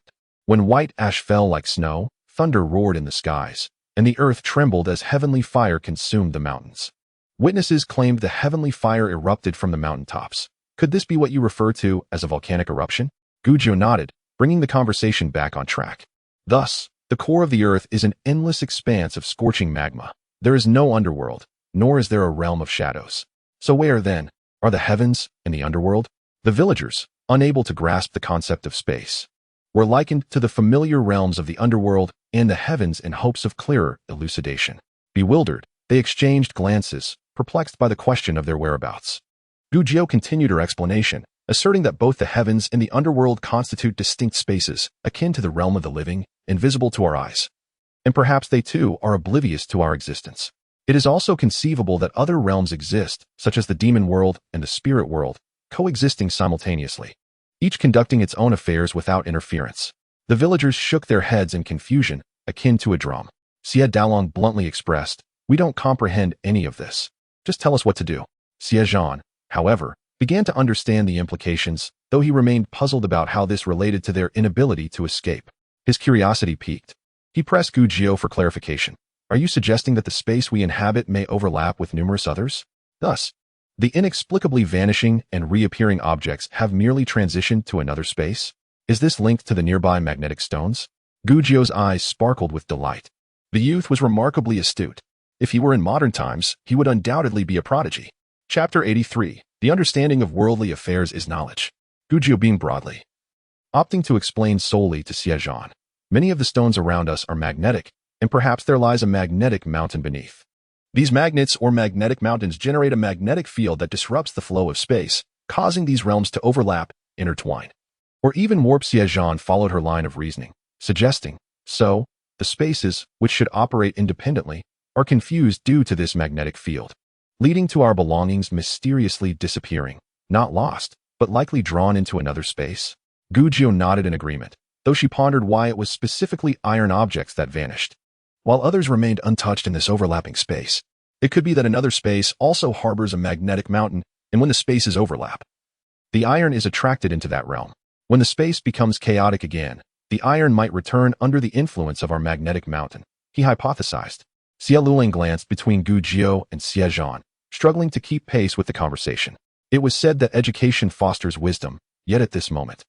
When white ash fell like snow, thunder roared in the skies, and the earth trembled as heavenly fire consumed the mountains. Witnesses claimed the heavenly fire erupted from the mountaintops. "Could this be what you refer to as a volcanic eruption?" Gu Jiu nodded, bringing the conversation back on track. "Thus, the core of the earth is an endless expanse of scorching magma. There is no underworld, nor is there a realm of shadows. So where, then, are the heavens and the underworld?" The villagers, unable to grasp the concept of space, were likened to the familiar realms of the underworld and the heavens in hopes of clearer elucidation. Bewildered, they exchanged glances, perplexed by the question of their whereabouts. Gu Jiu continued her explanation, asserting that both the heavens and the underworld constitute distinct spaces, akin to the realm of the living, invisible to our eyes. And perhaps they too are oblivious to our existence. It is also conceivable that other realms exist, such as the demon world and the spirit world, coexisting simultaneously, each conducting its own affairs without interference. The villagers shook their heads in confusion, akin to a drum. Xie Dalong bluntly expressed, "We don't comprehend any of this. Just tell us what to do." Xie Zhan, however, began to understand the implications, though he remained puzzled about how this related to their inability to escape. His curiosity piqued. He pressed Gu Jiu for clarification. "Are you suggesting that the space we inhabit may overlap with numerous others? Thus, the inexplicably vanishing and reappearing objects have merely transitioned to another space? Is this linked to the nearby magnetic stones?" Gu Jiu's eyes sparkled with delight. The youth was remarkably astute. If he were in modern times, he would undoubtedly be a prodigy. Chapter 83. The understanding of worldly affairs is knowledge. Gu Jiu beamed broadly, opting to explain solely to Xie Zhan. "Many of the stones around us are magnetic, and perhaps there lies a magnetic mountain beneath. These magnets or magnetic mountains generate a magnetic field that disrupts the flow of space, causing these realms to overlap, intertwine, or even warp." Xie Zhan followed her line of reasoning, suggesting, "So, the spaces, which should operate independently, are confused due to this magnetic field, leading to our belongings mysteriously disappearing, not lost, but likely drawn into another space?" Gu Jiu nodded in agreement, though she pondered why it was specifically iron objects that vanished, while others remained untouched in this overlapping space. It could be that another space also harbors a magnetic mountain, and when the spaces overlap, the iron is attracted into that realm. When the space becomes chaotic again, the iron might return under the influence of our magnetic mountain, he hypothesized. Xie Luling glanced between Gu Jiu and Xie Zhan, struggling to keep pace with the conversation. It was said that education fosters wisdom, yet at this moment,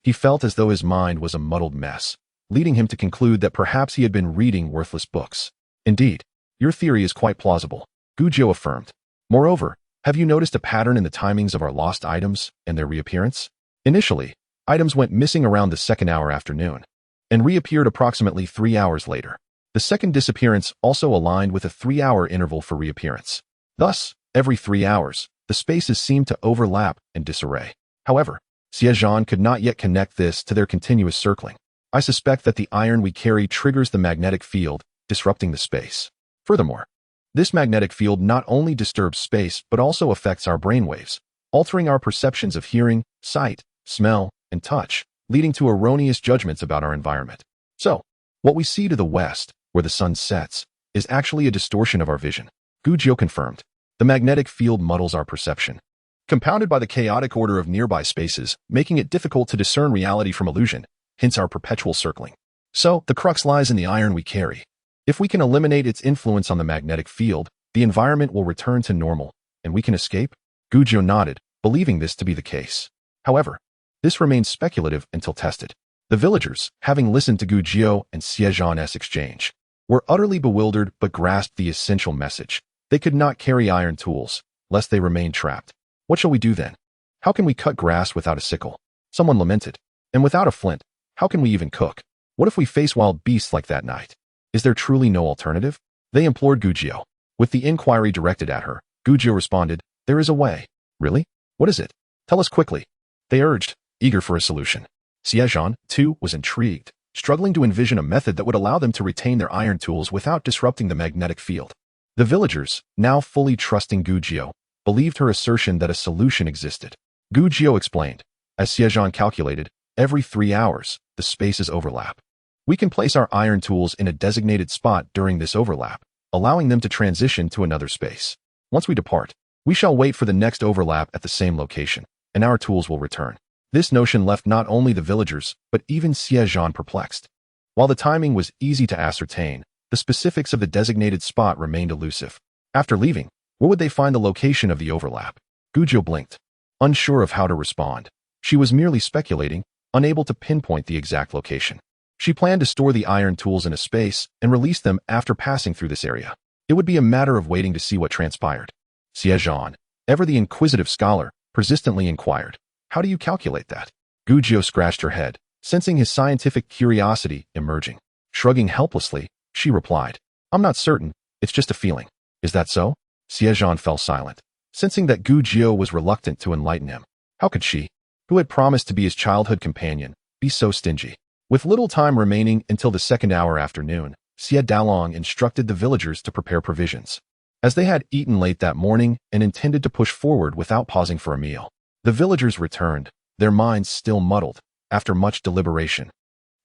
he felt as though his mind was a muddled mess, leading him to conclude that perhaps he had been reading worthless books. Indeed, your theory is quite plausible, Gujiu affirmed. Moreover, have you noticed a pattern in the timings of our lost items and their reappearance? Initially, items went missing around the second hour afternoon, and reappeared approximately 3 hours later. The second disappearance also aligned with a 3-hour interval for reappearance. Thus, every 3 hours, the spaces seemed to overlap and disarray. However, Xie Zhan could not yet connect this to their continuous circling. I suspect that the iron we carry triggers the magnetic field, disrupting the space. Furthermore, this magnetic field not only disturbs space but also affects our brainwaves, altering our perceptions of hearing, sight, smell, and touch, leading to erroneous judgments about our environment. So, what we see to the west, where the sun sets, is actually a distortion of our vision. Gujiu confirmed. The magnetic field muddles our perception, compounded by the chaotic order of nearby spaces, making it difficult to discern reality from illusion, hence our perpetual circling. So, the crux lies in the iron we carry. If we can eliminate its influence on the magnetic field, the environment will return to normal, and we can escape? Gujiu nodded, believing this to be the case. However, this remains speculative until tested. The villagers, having listened to Gujiu and Xie Zhan's exchange, were utterly bewildered but grasped the essential message. They could not carry iron tools, lest they remain trapped. What shall we do then? How can we cut grass without a sickle? Someone lamented. And without a flint, how can we even cook? What if we face wild beasts like that night? Is there truly no alternative? They implored Gujiu. With the inquiry directed at her, Gujiu responded, there is a way. Really? What is it? Tell us quickly. They urged, eager for a solution. Xie Zhan, too, was intrigued, struggling to envision a method that would allow them to retain their iron tools without disrupting the magnetic field. The villagers, now fully trusting Gujiu, believed her assertion that a solution existed. Gujiu explained, as Xie Zhan calculated, every 3 hours, the spaces overlap. We can place our iron tools in a designated spot during this overlap, allowing them to transition to another space. Once we depart, we shall wait for the next overlap at the same location, and our tools will return. This notion left not only the villagers, but even Xie Zhan perplexed. While the timing was easy to ascertain, the specifics of the designated spot remained elusive. After leaving, where would they find the location of the overlap? Gujiu blinked, unsure of how to respond. She was merely speculating, unable to pinpoint the exact location. She planned to store the iron tools in a space and release them after passing through this area. It would be a matter of waiting to see what transpired. Xie Zhan, ever the inquisitive scholar, persistently inquired, how do you calculate that? Gujiu scratched her head, sensing his scientific curiosity emerging. Shrugging helplessly, she replied, I'm not certain, it's just a feeling. Is that so? Xie Zhan fell silent, sensing that Gujiu was reluctant to enlighten him. How could she, who had promised to be his childhood companion, be so stingy? With little time remaining until the second hour afternoon, Xie Dalong instructed the villagers to prepare provisions. As they had eaten late that morning and intended to push forward without pausing for a meal, the villagers returned, their minds still muddled, after much deliberation.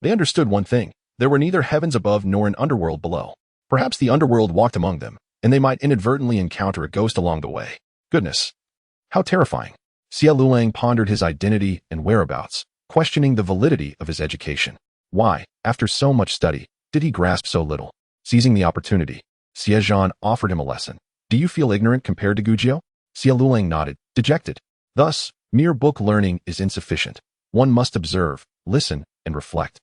They understood one thing, there were neither heavens above nor an underworld below. Perhaps the underworld walked among them, and they might inadvertently encounter a ghost along the way. Goodness! How terrifying! Xie Lulang pondered his identity and whereabouts, questioning the validity of his education. Why, after so much study, did he grasp so little? Seizing the opportunity, Xie Zhan offered him a lesson. Do you feel ignorant compared to Gujiu? Xie Lulang nodded, dejected. Thus, mere book learning is insufficient. One must observe, listen, and reflect.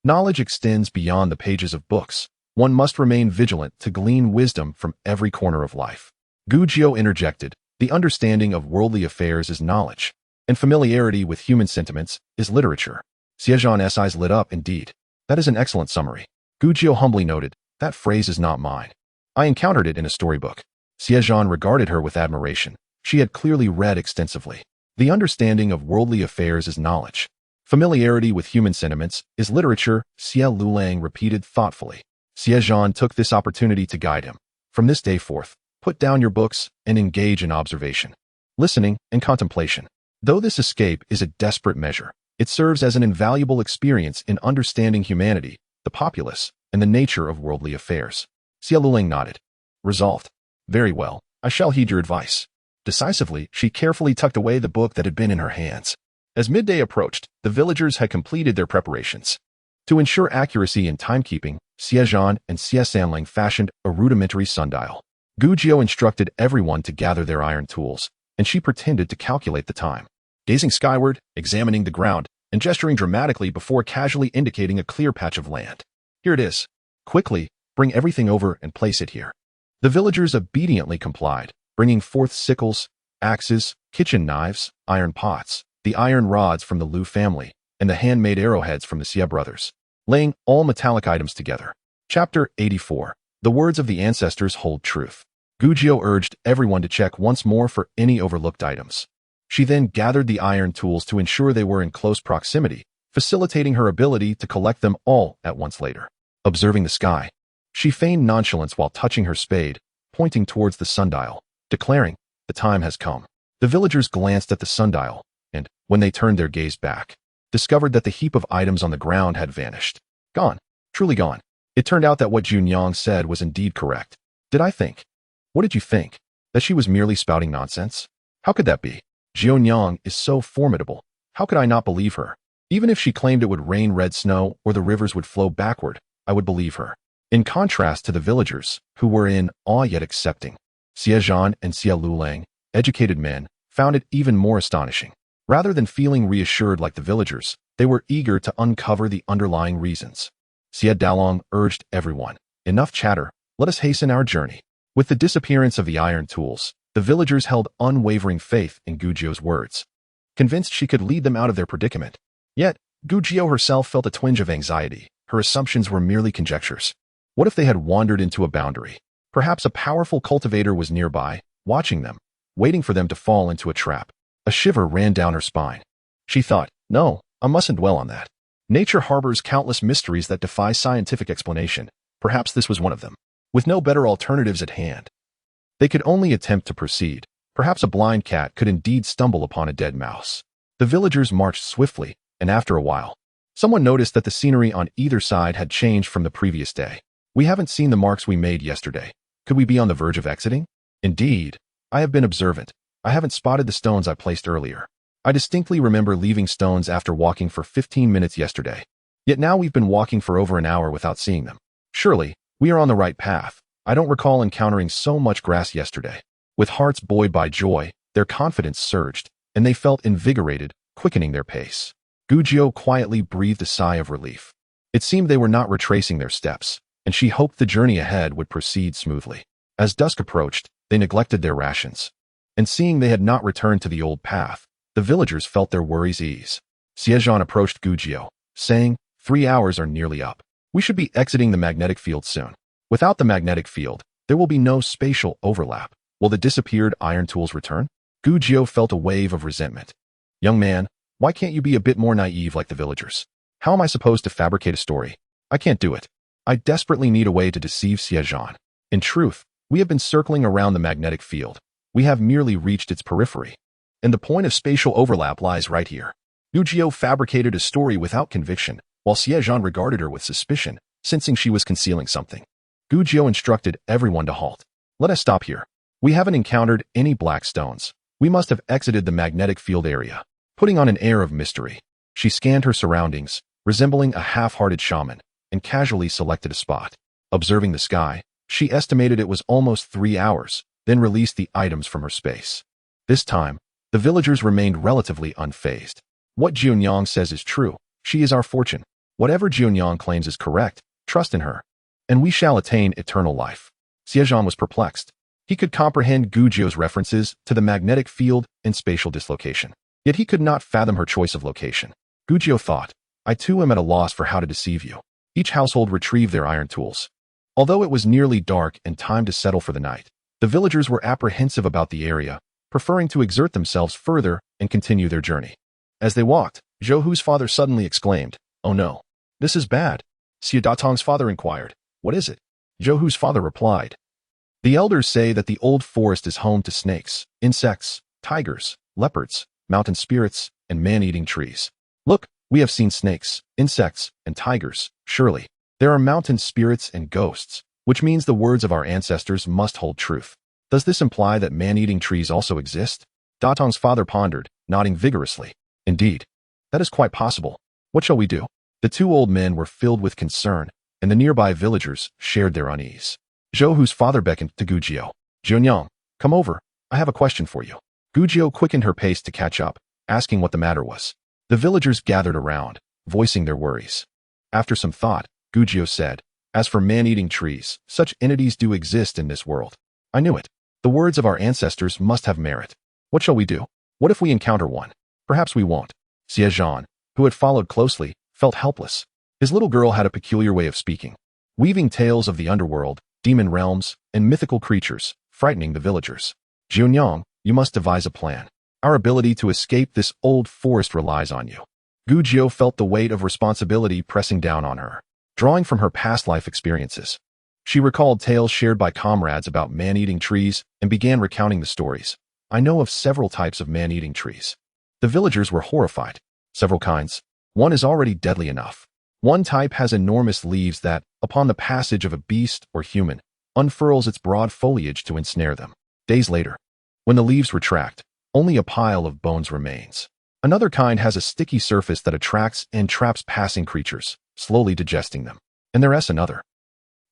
Knowledge extends beyond the pages of books. One must remain vigilant to glean wisdom from every corner of life. Gujiu interjected, the understanding of worldly affairs is knowledge, and familiarity with human sentiments is literature. Xie Zhan's eyes lit up indeed. That is an excellent summary. Gujiu humbly noted, that phrase is not mine. I encountered it in a storybook. Xie Zhan regarded her with admiration. She had clearly read extensively. The understanding of worldly affairs is knowledge. Familiarity with human sentiments is literature, Xie Lulang repeated thoughtfully. Xie Zhan took this opportunity to guide him. From this day forth, put down your books and engage in observation, listening, and contemplation. Though this escape is a desperate measure, it serves as an invaluable experience in understanding humanity, the populace, and the nature of worldly affairs. Xie Lulang nodded. Resolved. Very well, I shall heed your advice. Decisively, she carefully tucked away the book that had been in her hands. As midday approached, the villagers had completed their preparations. To ensure accuracy in timekeeping, Xie Zhan and Xie Sanling fashioned a rudimentary sundial. Gujiao instructed everyone to gather their iron tools, and she pretended to calculate the time, gazing skyward, examining the ground, and gesturing dramatically before casually indicating a clear patch of land. Here it is. Quickly, bring everything over and place it here. The villagers obediently complied, bringing forth sickles, axes, kitchen knives, iron pots, the iron rods from the Liu family, and the handmade arrowheads from the Xie brothers, laying all metallic items together. Chapter 84. The words of the ancestors hold truth. Gujiao urged everyone to check once more for any overlooked items. She then gathered the iron tools to ensure they were in close proximity, facilitating her ability to collect them all at once later. Observing the sky, she feigned nonchalance while touching her spade, pointing towards the sundial, declaring, "The time has come." The villagers glanced at the sundial, and, when they turned their gaze back, discovered that the heap of items on the ground had vanished. Gone. Truly gone. It turned out that what Junyang said was indeed correct. Did I think? What did you think? That she was merely spouting nonsense? How could that be? Junyang is so formidable. How could I not believe her? Even if she claimed it would rain red snow or the rivers would flow backward, I would believe her. In contrast to the villagers, who were in awe yet accepting, Xie Zhan and Xie Lulang, educated men, found it even more astonishing. Rather than feeling reassured like the villagers, they were eager to uncover the underlying reasons. Xie Dalong urged everyone, "Enough chatter, let us hasten our journey." With the disappearance of the iron tools, the villagers held unwavering faith in Gujiao's words, convinced she could lead them out of their predicament. Yet, Gujiao herself felt a twinge of anxiety. Her assumptions were merely conjectures. What if they had wandered into a boundary? Perhaps a powerful cultivator was nearby, watching them, waiting for them to fall into a trap. A shiver ran down her spine. She thought, no, I mustn't dwell on that. Nature harbors countless mysteries that defy scientific explanation. Perhaps this was one of them. With no better alternatives at hand, they could only attempt to proceed. Perhaps a blind cat could indeed stumble upon a dead mouse. The villagers marched swiftly, and after a while, someone noticed that the scenery on either side had changed from the previous day. We haven't seen the marks we made yesterday. Could we be on the verge of exiting? Indeed, I have been observant. I haven't spotted the stones I placed earlier. I distinctly remember leaving stones after walking for 15 minutes yesterday. Yet now we've been walking for over an hour without seeing them. Surely, we are on the right path. I don't recall encountering so much grass yesterday. With hearts buoyed by joy, their confidence surged, and they felt invigorated, quickening their pace. Gujiao quietly breathed a sigh of relief. It seemed they were not retracing their steps, and she hoped the journey ahead would proceed smoothly. As dusk approached, they neglected their rations. And seeing they had not returned to the old path, the villagers felt their worries ease. Xie Zhan approached Gujiao, saying, 3 hours are nearly up. We should be exiting the magnetic field soon. Without the magnetic field, there will be no spatial overlap. Will the disappeared iron tools return? Gujiao felt a wave of resentment. Young man, why can't you be a bit more naive like the villagers? How am I supposed to fabricate a story? I can't do it. I desperately need a way to deceive Xie Zhan. In truth, we have been circling around the magnetic field. We have merely reached its periphery. And the point of spatial overlap lies right here. Gujiao fabricated a story without conviction, while Xie Zhan regarded her with suspicion, sensing she was concealing something. Gujiao instructed everyone to halt. Let us stop here. We haven't encountered any black stones. We must have exited the magnetic field area. Putting on an air of mystery, she scanned her surroundings, resembling a half-hearted shaman, and casually selected a spot. Observing the sky, she estimated it was almost 3 hours, then released the items from her space. This time, the villagers remained relatively unfazed. What Junyang says is true. She is our fortune. Whatever Junyang claims is correct, trust in her, and we shall attain eternal life. Xie Zhan was perplexed. He could comprehend Gujiao's references to the magnetic field and spatial dislocation. Yet he could not fathom her choice of location. Gujiao thought, I too am at a loss for how to deceive you. Each household retrieved their iron tools. Although it was nearly dark and time to settle for the night, the villagers were apprehensive about the area, preferring to exert themselves further and continue their journey. As they walked, Zhou Hu's father suddenly exclaimed, Oh no, this is bad. Xie Datong's father inquired, What is it? Zhou Hu's father replied, The elders say that the old forest is home to snakes, insects, tigers, leopards, mountain spirits, and man-eating trees. Look, we have seen snakes, insects, and tigers. Surely, there are mountain spirits and ghosts, which means the words of our ancestors must hold truth. Does this imply that man-eating trees also exist? Datong's father pondered, nodding vigorously. Indeed, that is quite possible. What shall we do? The two old men were filled with concern, and the nearby villagers shared their unease. Zhou Hu's father beckoned to Gujiao. Jianyang, come over. I have a question for you. Gujiao quickened her pace to catch up, asking what the matter was. The villagers gathered around, voicing their worries. After some thought, Gujiao said, as for man-eating trees, such entities do exist in this world. I knew it. The words of our ancestors must have merit. What shall we do? What if we encounter one? Perhaps we won't. Xie Zhan, who had followed closely, felt helpless. His little girl had a peculiar way of speaking, weaving tales of the underworld, demon realms, and mythical creatures, frightening the villagers. Jianyang, you must devise a plan. Our ability to escape this old forest relies on you. Gujiao felt the weight of responsibility pressing down on her, drawing from her past life experiences. She recalled tales shared by comrades about man-eating trees and began recounting the stories. I know of several types of man-eating trees. The villagers were horrified. Several kinds. One is already deadly enough. One type has enormous leaves that, upon the passage of a beast or human, unfurls its broad foliage to ensnare them. Days later, when the leaves retract, only a pile of bones remains. Another kind has a sticky surface that attracts and traps passing creatures, slowly digesting them. And there's another.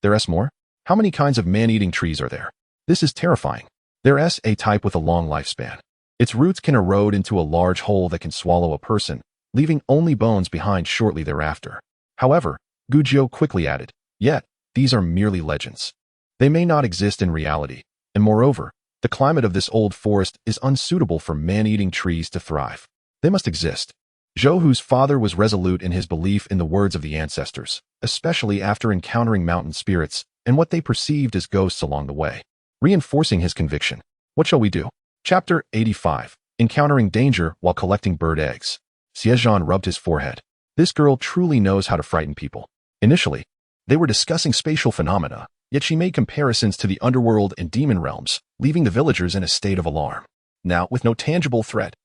There's more? How many kinds of man-eating trees are there? This is terrifying. There's a type with a long lifespan. Its roots can erode into a large hole that can swallow a person, leaving only bones behind shortly thereafter. However, Gujiao quickly added, yet, these are merely legends. They may not exist in reality, and moreover, the climate of this old forest is unsuitable for man-eating trees to thrive. They must exist. Zhou, whose father was resolute in his belief in the words of the ancestors, especially after encountering mountain spirits and what they perceived as ghosts along the way, reinforcing his conviction. What shall we do? Chapter 85. Encountering danger while collecting bird eggs. Xie Zhan rubbed his forehead. This girl truly knows how to frighten people. Initially, they were discussing spatial phenomena, yet she made comparisons to the underworld and demon realms, leaving the villagers in a state of alarm. Now, with no tangible threat,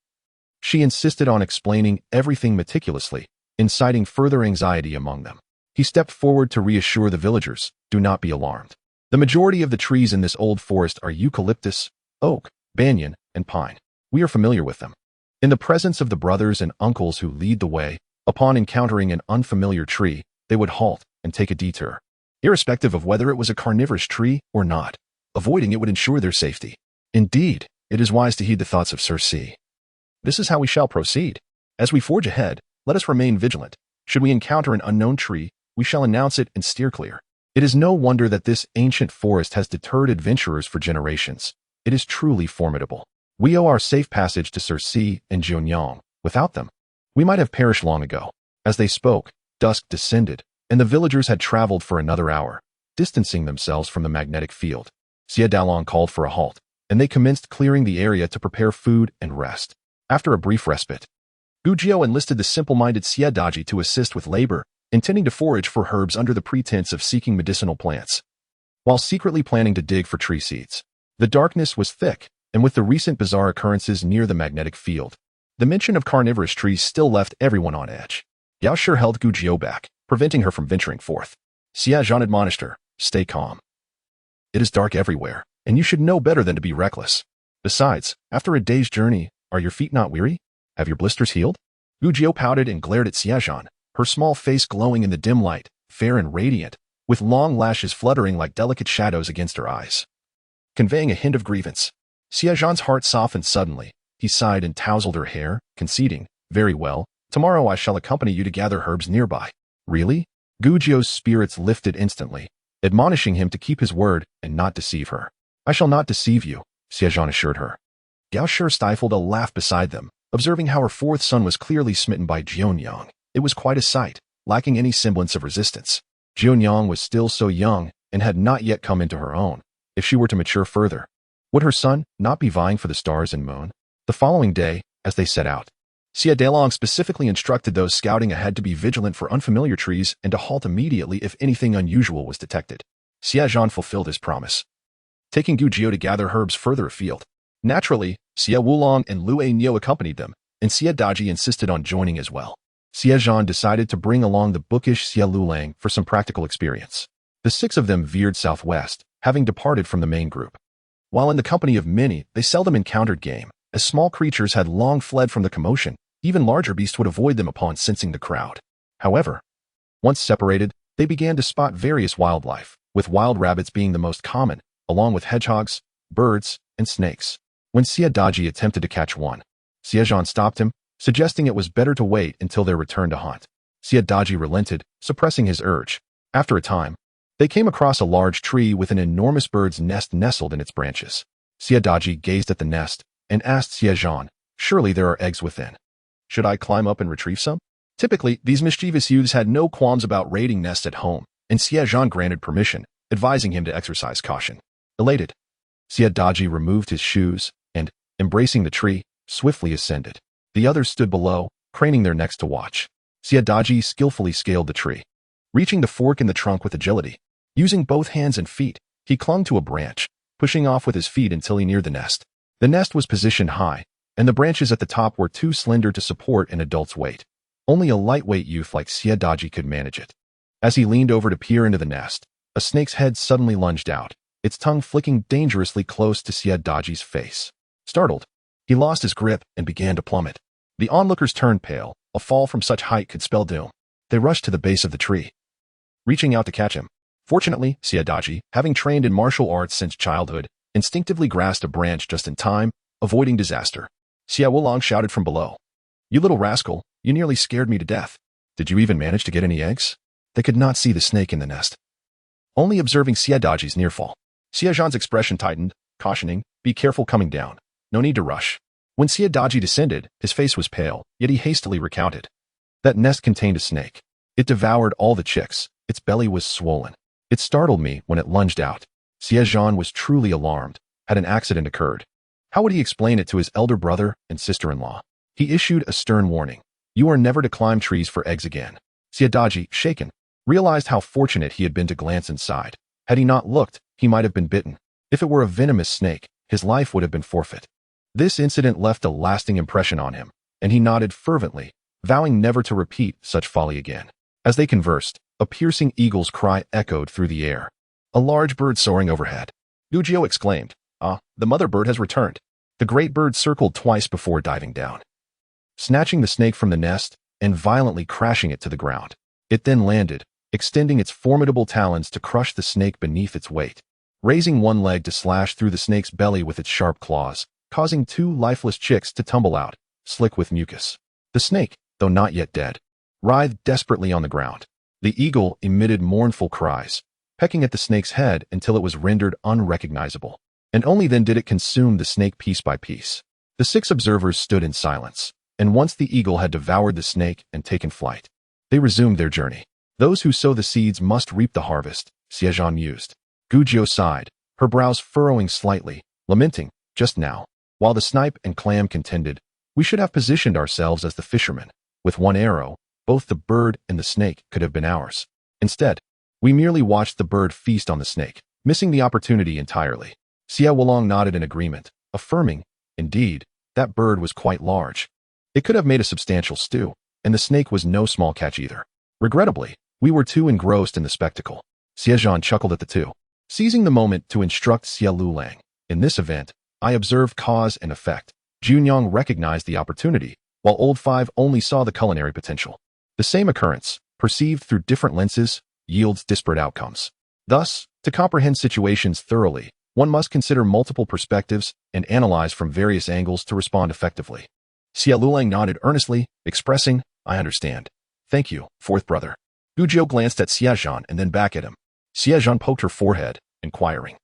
she insisted on explaining everything meticulously, inciting further anxiety among them. He stepped forward to reassure the villagers, do not be alarmed. The majority of the trees in this old forest are eucalyptus, oak, banyan, and pine. We are familiar with them. In the presence of the brothers and uncles who lead the way, upon encountering an unfamiliar tree, they would halt and take a detour. Irrespective of whether it was a carnivorous tree or not, avoiding it would ensure their safety. Indeed, it is wise to heed the thoughts of Sir C. This is how we shall proceed. As we forge ahead, let us remain vigilant. Should we encounter an unknown tree, we shall announce it and steer clear. It is no wonder that this ancient forest has deterred adventurers for generations. It is truly formidable. We owe our safe passage to Sir C and Jianyang. Without them, we might have perished long ago. As they spoke, dusk descended, and the villagers had traveled for another hour, distancing themselves from the magnetic field. Xie Zhan called for a halt, and they commenced clearing the area to prepare food and rest. After a brief respite, Gujiao enlisted the simple-minded Xie Zhan to assist with labor, intending to forage for herbs under the pretense of seeking medicinal plants, while secretly planning to dig for tree seeds. The darkness was thick, and with the recent bizarre occurrences near the magnetic field, the mention of carnivorous trees still left everyone on edge. Yao Shi held Gujiao back, preventing her from venturing forth. Xie Zhan admonished her, stay calm. It is dark everywhere, and you should know better than to be reckless. Besides, after a day's journey, are your feet not weary? Have your blisters healed? Gujiao pouted and glared at Xie Zhan, her small face glowing in the dim light, fair and radiant, with long lashes fluttering like delicate shadows against her eyes, conveying a hint of grievance. Xie Zhan's heart softened suddenly. He sighed and tousled her hair, conceding, very well, tomorrow I shall accompany you to gather herbs nearby. Really? Gujiao's spirits lifted instantly, admonishing him to keep his word and not deceive her. I shall not deceive you, Xie Zhan assured her. Yao Shi stifled a laugh beside them, observing how her fourth son was clearly smitten by Jianyang. It was quite a sight, lacking any semblance of resistance. Jianyang was still so young and had not yet come into her own. If she were to mature further, would her son not be vying for the stars and moon? The following day, as they set out, Xie Zhan specifically instructed those scouting ahead to be vigilant for unfamiliar trees and to halt immediately if anything unusual was detected. Xie Zhan fulfilled his promise, taking Gujiao to gather herbs further afield. Naturally, Xie Wulong and Lu Niu accompanied them, and Xie Daji insisted on joining as well. Xie Zhan decided to bring along the bookish Xie Lulang for some practical experience. The six of them veered southwest, having departed from the main group. While in the company of many, they seldom encountered game, as small creatures had long fled from the commotion. Even larger beasts would avoid them upon sensing the crowd. However, once separated, they began to spot various wildlife, with wild rabbits being the most common, along with hedgehogs, birds, and snakes. When Xie Zhan attempted to catch one, Xie Zhan stopped him, suggesting it was better to wait until their return to hunt. Xie Zhan relented, suppressing his urge. After a time, they came across a large tree with an enormous bird's nest nestled in its branches. Xie Zhan gazed at the nest and asked Xie Zhan, "Surely there are eggs within. Should I climb up and retrieve some?" Typically, these mischievous youths had no qualms about raiding nests at home, and Xie Zhan granted permission, advising him to exercise caution. Elated, Xie Zhan removed his shoes and, embracing the tree, swiftly ascended. The others stood below, craning their necks to watch. Xie Zhan skillfully scaled the tree, reaching the fork in the trunk with agility. Using both hands and feet, he clung to a branch, pushing off with his feet until he neared the nest. The nest was positioned high, and the branches at the top were too slender to support an adult's weight. Only a lightweight youth like Xie Zhan could manage it. As he leaned over to peer into the nest, a snake's head suddenly lunged out, its tongue flicking dangerously close to Xie Zhan's face. Startled, he lost his grip and began to plummet. The onlookers turned pale. A fall from such height could spell doom. They rushed to the base of the tree, reaching out to catch him. Fortunately, Xie Zhan, having trained in martial arts since childhood, instinctively grasped a branch just in time, avoiding disaster. Xie Wulong shouted from below, "You little rascal, you nearly scared me to death. Did you even manage to get any eggs?" They could not see the snake in the nest, only observing Xie Zhan's near fall. Xie Zhan's expression tightened, cautioning, "Be careful coming down. No need to rush." When Xie Zhan descended, his face was pale, yet he hastily recounted. That nest contained a snake. It devoured all the chicks. Its belly was swollen. It startled me when it lunged out. Xie Zhan was truly alarmed. Had an accident occurred? How would he explain it to his elder brother and sister-in-law? He issued a stern warning. "You are never to climb trees for eggs again." Xie Zhan, shaken, realized how fortunate he had been to glance inside. Had he not looked, he might have been bitten. If it were a venomous snake, his life would have been forfeit. This incident left a lasting impression on him, and he nodded fervently, vowing never to repeat such folly again. As they conversed, a piercing eagle's cry echoed through the air. A large bird soaring overhead. Gujio exclaimed, "Ah, the mother bird has returned." The great bird circled twice before diving down, snatching the snake from the nest and violently crashing it to the ground. It then landed, extending its formidable talons to crush the snake beneath its weight, raising one leg to slash through the snake's belly with its sharp claws, causing two lifeless chicks to tumble out, slick with mucus. The snake, though not yet dead, writhed desperately on the ground. The eagle emitted mournful cries, pecking at the snake's head until it was rendered unrecognizable, and only then did it consume the snake piece by piece. The 6 observers stood in silence, and once the eagle had devoured the snake and taken flight, they resumed their journey. Those who sow the seeds must reap the harvest, Xie Zhan mused. Gujio sighed, her brows furrowing slightly, lamenting, "Just now, while the snipe and clam contended, we should have positioned ourselves as the fishermen. With one arrow, both the bird and the snake could have been ours. Instead, we merely watched the bird feast on the snake, missing the opportunity entirely." Xie Wulong nodded in agreement, affirming, "Indeed, that bird was quite large. It could have made a substantial stew, and the snake was no small catch either. Regrettably, we were too engrossed in the spectacle." Xie Zhan chuckled at the two, seizing the moment to instruct Xie Lulang. "In this event, I observed cause and effect." Junyang recognized the opportunity, while Old Five only saw the culinary potential. The same occurrence, perceived through different lenses, yields disparate outcomes. Thus, to comprehend situations thoroughly, one must consider multiple perspectives and analyze from various angles to respond effectively. Xie Lulang nodded earnestly, expressing, "I understand. Thank you, fourth brother." Gujio glanced at Xie Zhan and then back at him. Xie Zhan poked her forehead, inquiring,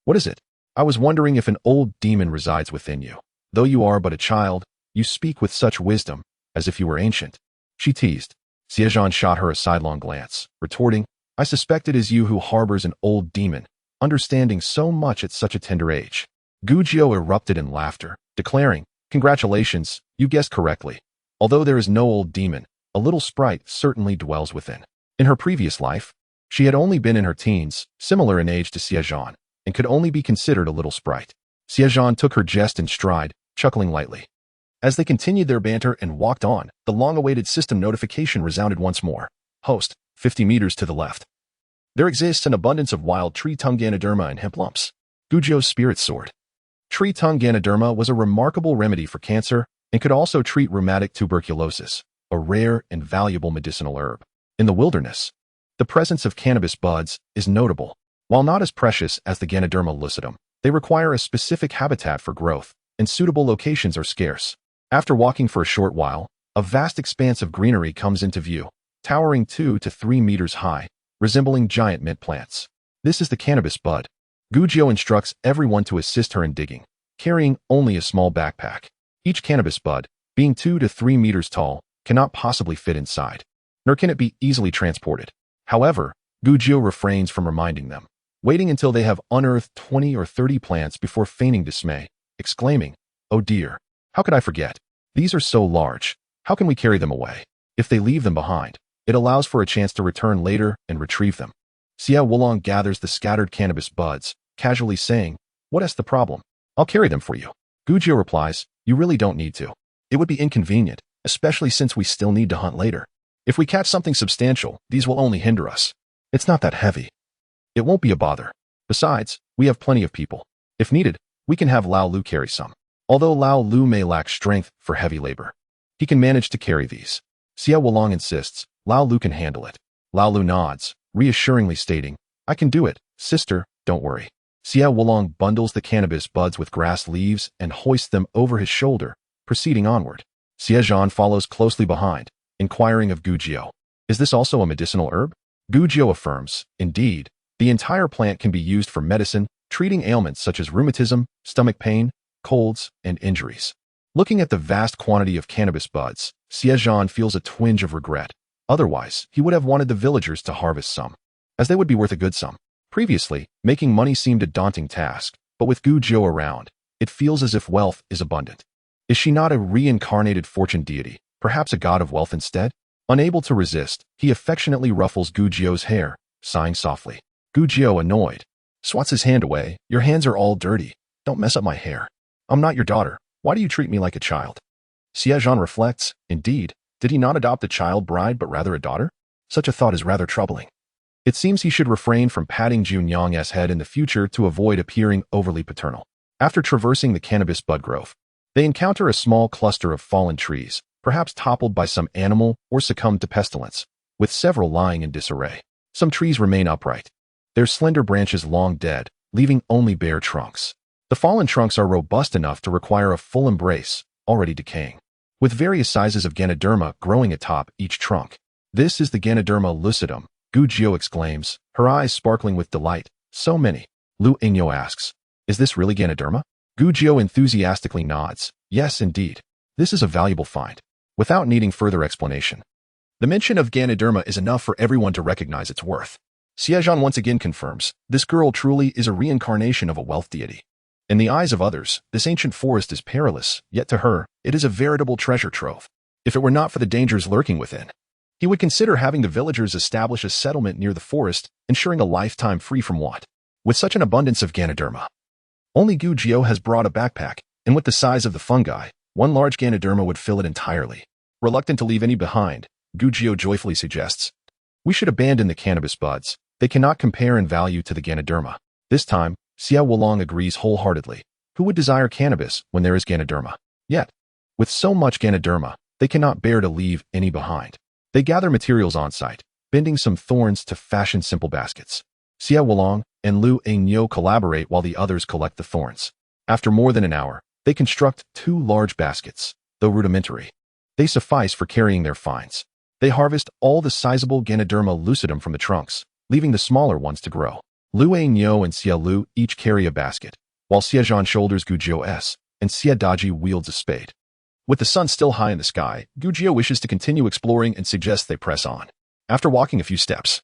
"What is it?" "I was wondering if an old demon resides within you. Though you are but a child, you speak with such wisdom, as if you were ancient." She teased. Xie Zhan shot her a sidelong glance, retorting, "I suspect it is you who harbors an old demon, understanding so much at such a tender age." Gujio erupted in laughter, declaring, "Congratulations, you guessed correctly. Although there is no old demon, a little sprite certainly dwells within." In her previous life, she had only been in her teens, similar in age to Xie Zhan, and could only be considered a little sprite. Xie Zhan took her jest in stride, chuckling lightly. As they continued their banter and walked on, the long-awaited system notification resounded once more. "Host, 50 meters to the left. There exists an abundance of wild tree-tongue Ganoderma and hemp lumps." Gujio's spirit soared. Tree-tongue Ganoderma was a remarkable remedy for cancer and could also treat rheumatic tuberculosis, a rare and valuable medicinal herb. In the wilderness, the presence of cannabis buds is notable. While not as precious as the Ganoderma lucidum, They require a specific habitat for growth, and suitable locations are scarce. After walking for a short while, a vast expanse of greenery comes into view, towering 2 to 3 meters high, resembling giant mint plants. This is the cannabis bud. Gujio instructs everyone to assist her in digging, carrying only a small backpack. Each cannabis bud, being 2 to 3 meters tall, cannot possibly fit inside, nor can it be easily transported. However, Gujio refrains from reminding them, waiting until they have unearthed 20 or 30 plants before feigning dismay, exclaiming, "Oh dear, how could I forget? These are so large. How can we carry them away?" If they leave them behind, it allows for a chance to return later and retrieve them. Xie Wulong gathers the scattered cannabis buds, casually saying, "What's the problem? I'll carry them for you." Gujio replies, "You really don't need to. It would be inconvenient, especially since we still need to hunt later. If we catch something substantial, these will only hinder us. It's not that heavy. It won't be a bother. Besides, we have plenty of people. If needed, we can have Lao Lu carry some." Although Lao Lu may lack strength for heavy labor, he can manage to carry these. Xie Wulong insists, Lao Lu can handle it. Lao Lu nods, reassuringly stating, "I can do it, sister, don't worry." Xie Wulong bundles the cannabis buds with grass leaves and hoists them over his shoulder, proceeding onward. Xie Zhan follows closely behind, inquiring of Gujio, "Is this also a medicinal herb?" Gujio affirms, "Indeed, the entire plant can be used for medicine, treating ailments such as rheumatism, stomach pain, colds, and injuries." Looking at the vast quantity of cannabis buds, Xie Zhan feels a twinge of regret. Otherwise, he would have wanted the villagers to harvest some, as they would be worth a good sum. Previously, making money seemed a daunting task, but with Gujio around, it feels as if wealth is abundant. Is she not a reincarnated fortune deity, perhaps a god of wealth instead? Unable to resist, he affectionately ruffles Gujio's hair, sighing softly. Gujio, annoyed, swats his hand away. "Your hands are all dirty. Don't mess up my hair. I'm not your daughter. Why do you treat me like a child?" Xie Zhan reflects, indeed, did he not adopt a child bride but rather a daughter? Such a thought is rather troubling. It seems he should refrain from patting Junyang's head in the future to avoid appearing overly paternal. After traversing the cannabis bud grove, they encounter a small cluster of fallen trees, perhaps toppled by some animal or succumbed to pestilence, with several lying in disarray. Some trees remain upright, their slender branches long dead, leaving only bare trunks. The fallen trunks are robust enough to require a full embrace, already decaying, with various sizes of Ganoderma growing atop each trunk. "This is the Ganoderma lucidum," Gujio exclaims, her eyes sparkling with delight. "So many." Lu Inyo asks, "Is this really Ganoderma?" Gujio enthusiastically nods, "Yes, indeed. This is a valuable find." Without needing further explanation, the mention of Ganoderma is enough for everyone to recognize its worth. Xie Zhan once again confirms, this girl truly is a reincarnation of a wealth deity. In the eyes of others, this ancient forest is perilous, yet to her, it is a veritable treasure trove. If it were not for the dangers lurking within, he would consider having the villagers establish a settlement near the forest, ensuring a lifetime free from want. With such an abundance of Ganoderma, only Gujio has brought a backpack, and with the size of the fungi, one large Ganoderma would fill it entirely. Reluctant to leave any behind, Gujio joyfully suggests, "We should abandon the cannabis buds. They cannot compare in value to the Ganoderma." This time, Xie Wulong agrees wholeheartedly. Who would desire cannabis when there is Ganoderma? Yet, with so much Ganoderma, they cannot bear to leave any behind. They gather materials on site, bending some thorns to fashion simple baskets. Xie Wulong and Lu Ainyo collaborate while the others collect the thorns. After more than an hour, they construct 2 large baskets, though rudimentary. They suffice for carrying their finds. They harvest all the sizable Ganoderma lucidum from the trunks, leaving the smaller ones to grow. Lu Ainyo and Xie Lu each carry a basket, while Xie Zhan shoulders Gujio's, and Xie Daji wields a spade. With the sun still high in the sky, Gujio wishes to continue exploring and suggests they press on. After walking a few steps,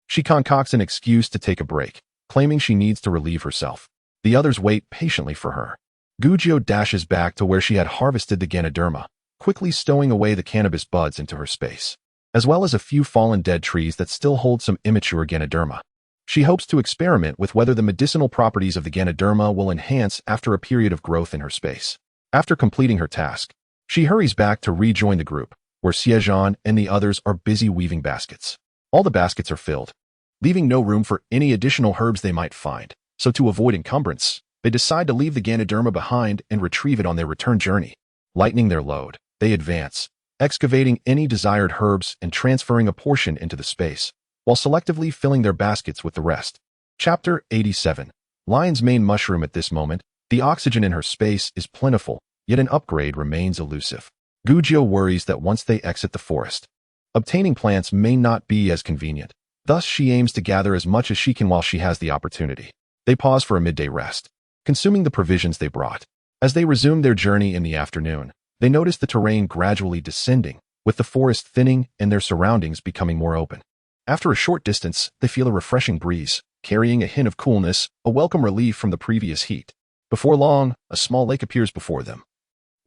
she concocts an excuse to take a break, claiming she needs to relieve herself. The others wait patiently for her. Gujio dashes back to where she had harvested the Ganoderma, quickly stowing away the cannabis buds into her space, as well as a few fallen dead trees that still hold some immature Ganoderma. She hopes to experiment with whether the medicinal properties of the Ganoderma will enhance after a period of growth in her space. After completing her task, she hurries back to rejoin the group, where Xie Zhan and the others are busy weaving baskets. All the baskets are filled, leaving no room for any additional herbs they might find, so to avoid encumbrance, they decide to leave the Ganoderma behind and retrieve it on their return journey. Lightening their load, they advance, excavating any desired herbs and transferring a portion into the space, while selectively filling their baskets with the rest. Chapter 87. Lion's mane mushroom at this moment, the oxygen in her space is plentiful, yet an upgrade remains elusive. Gujio worries that once they exit the forest, obtaining plants may not be as convenient. Thus, she aims to gather as much as she can while she has the opportunity. They pause for a midday rest, consuming the provisions they brought. As they resume their journey in the afternoon, they notice the terrain gradually descending, with the forest thinning and their surroundings becoming more open. After a short distance, they feel a refreshing breeze, carrying a hint of coolness, a welcome relief from the previous heat. Before long, a small lake appears before them.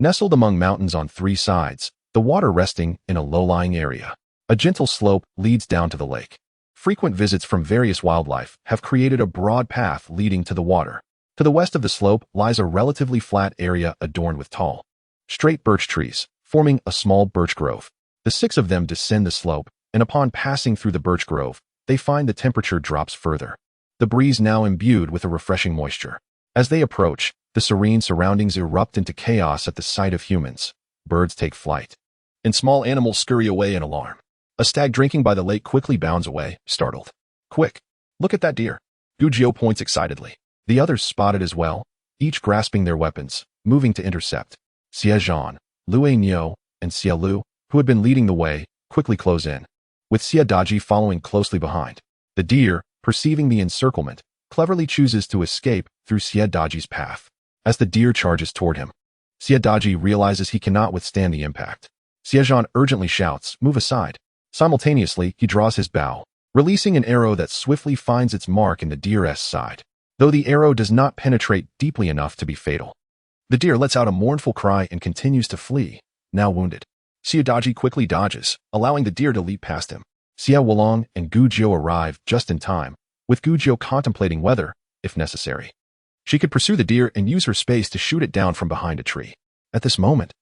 Nestled among mountains on three sides, the water resting in a low-lying area. A gentle slope leads down to the lake. Frequent visits from various wildlife have created a broad path leading to the water. To the west of the slope lies a relatively flat area adorned with tall, straight birch trees, forming a small birch grove. The six of them descend the slope, and upon passing through the birch grove, they find the temperature drops further. The breeze now imbued with a refreshing moisture. As they approach, the serene surroundings erupt into chaos at the sight of humans. Birds take flight, and small animals scurry away in alarm. A stag drinking by the lake quickly bounds away, startled. Quick, look at that deer. Gujio points excitedly. The others spot it as well, each grasping their weapons, moving to intercept. Xie Zhan, Lu Nio, and Xie Lu, who had been leading the way, quickly close in, with Xie Daji following closely behind. The deer, perceiving the encirclement, cleverly chooses to escape through Xie Daji's path. As the deer charges toward him, Xie Daji realizes he cannot withstand the impact. Xie Zhan urgently shouts, "Move aside." Simultaneously, he draws his bow, releasing an arrow that swiftly finds its mark in the deer's side, though the arrow does not penetrate deeply enough to be fatal. The deer lets out a mournful cry and continues to flee, now wounded. Xie Daji quickly dodges, allowing the deer to leap past him. Xie Wulong and Gujio arrive just in time, with Gujio contemplating whether, if necessary, she could pursue the deer and use her space to shoot it down from behind a tree. At this moment,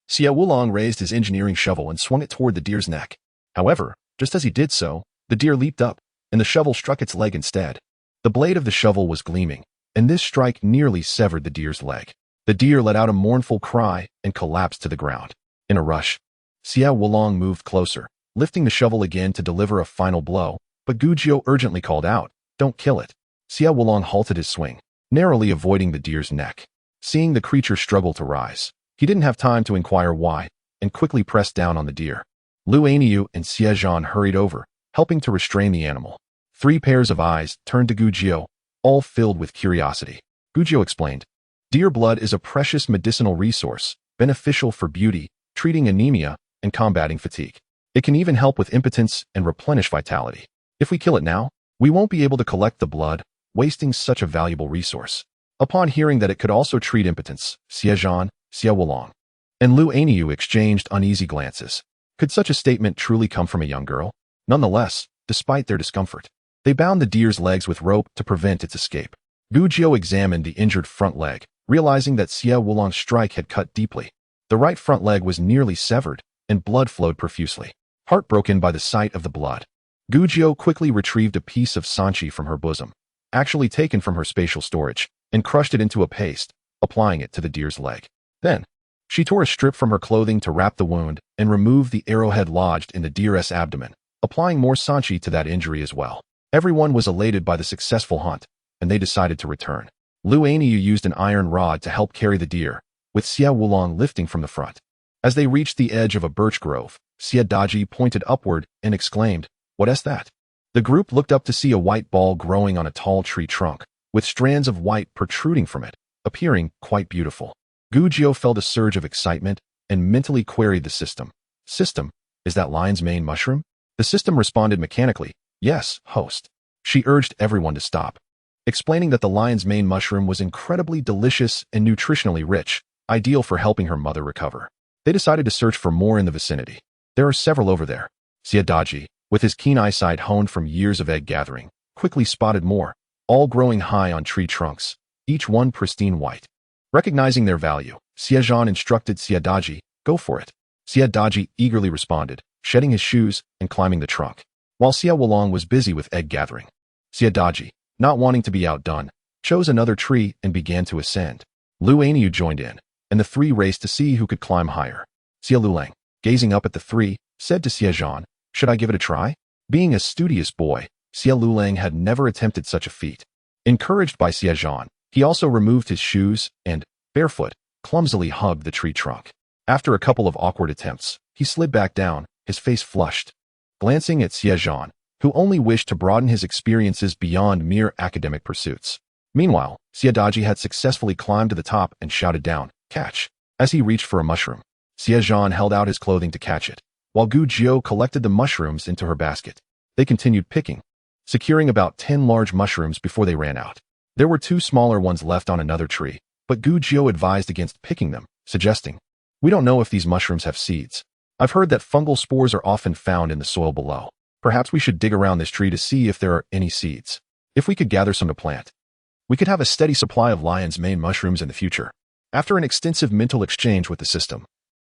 Xie Wulong raised his engineering shovel and swung it toward the deer's neck. However, just as he did so, the deer leaped up, and the shovel struck its leg instead. The blade of the shovel was gleaming, and this strike nearly severed the deer's leg. The deer let out a mournful cry and collapsed to the ground. In a rush, Xie Wulong moved closer, lifting the shovel again to deliver a final blow, but Gujio urgently called out, "Don't kill it." Xie Wulong halted his swing, narrowly avoiding the deer's neck. Seeing the creature struggle to rise, he didn't have time to inquire why, and quickly pressed down on the deer. Lu Aniu and Xie Zhan hurried over, helping to restrain the animal. Three pairs of eyes turned to Gujio, all filled with curiosity. Gujio explained, "Deer blood is a precious medicinal resource, beneficial for beauty, treating anemia, and combating fatigue. It can even help with impotence and replenish vitality. If we kill it now, we won't be able to collect the blood, wasting such a valuable resource." Upon hearing that it could also treat impotence, Xie Zhan, Xie Wulong, and Lu Aniu exchanged uneasy glances. Could such a statement truly come from a young girl? Nonetheless, despite their discomfort, they bound the deer's legs with rope to prevent its escape. Gujio examined the injured front leg, realizing that Xie Wulong's strike had cut deeply. The right front leg was nearly severed, and blood flowed profusely. Heartbroken by the sight of the blood, Gujio quickly retrieved a piece of sanchi from her bosom, actually taken from her spatial storage, and crushed it into a paste, applying it to the deer's leg. Then, she tore a strip from her clothing to wrap the wound and remove the arrowhead lodged in the deer's abdomen, applying more sanchi to that injury as well. Everyone was elated by the successful hunt, and they decided to return. Lu Aniu used an iron rod to help carry the deer, with Xie Wulong lifting from the front. As they reached the edge of a birch grove, Xie Daji pointed upward and exclaimed, "What is that?" The group looked up to see a white ball growing on a tall tree trunk, with strands of white protruding from it, appearing quite beautiful. Gujio felt a surge of excitement and mentally queried the system. "System, is that lion's mane mushroom?" The system responded mechanically, "Yes, host." She urged everyone to stop, explaining that the lion's mane mushroom was incredibly delicious and nutritionally rich, ideal for helping her mother recover. They decided to search for more in the vicinity. "There are several over there." Xie Daji, with his keen eyesight honed from years of egg gathering, quickly spotted more, all growing high on tree trunks, each one pristine white. Recognizing their value, Xie Zhan instructed Xie Daji, "Go for it." Xie Daji eagerly responded, shedding his shoes and climbing the trunk, while Xie Wulong was busy with egg gathering. Xie Daji, not wanting to be outdone, chose another tree and began to ascend. Lu Aniu joined in, and the three raced to see who could climb higher. Xie Lulang, gazing up at the three, said to Xie Zhan, "Should I give it a try?" Being a studious boy, Xie Lulang had never attempted such a feat. Encouraged by Xie Zhan, he also removed his shoes and, barefoot, clumsily hugged the tree trunk. After a couple of awkward attempts, he slid back down, his face flushed. Glancing at Xie Zhan, who only wished to broaden his experiences beyond mere academic pursuits. Meanwhile, Xie Daji had successfully climbed to the top and shouted down, "Catch!" As he reached for a mushroom. Xie Zhan held out his clothing to catch it, while Gu Jiu collected the mushrooms into her basket. They continued picking, securing about 10 large mushrooms before they ran out. There were 2 smaller ones left on another tree, but Gu Jiu advised against picking them, suggesting, "We don't know if these mushrooms have seeds. I've heard that fungal spores are often found in the soil below. Perhaps we should dig around this tree to see if there are any seeds. If we could gather some to plant, we could have a steady supply of lion's mane mushrooms in the future." After an extensive mental exchange with the system,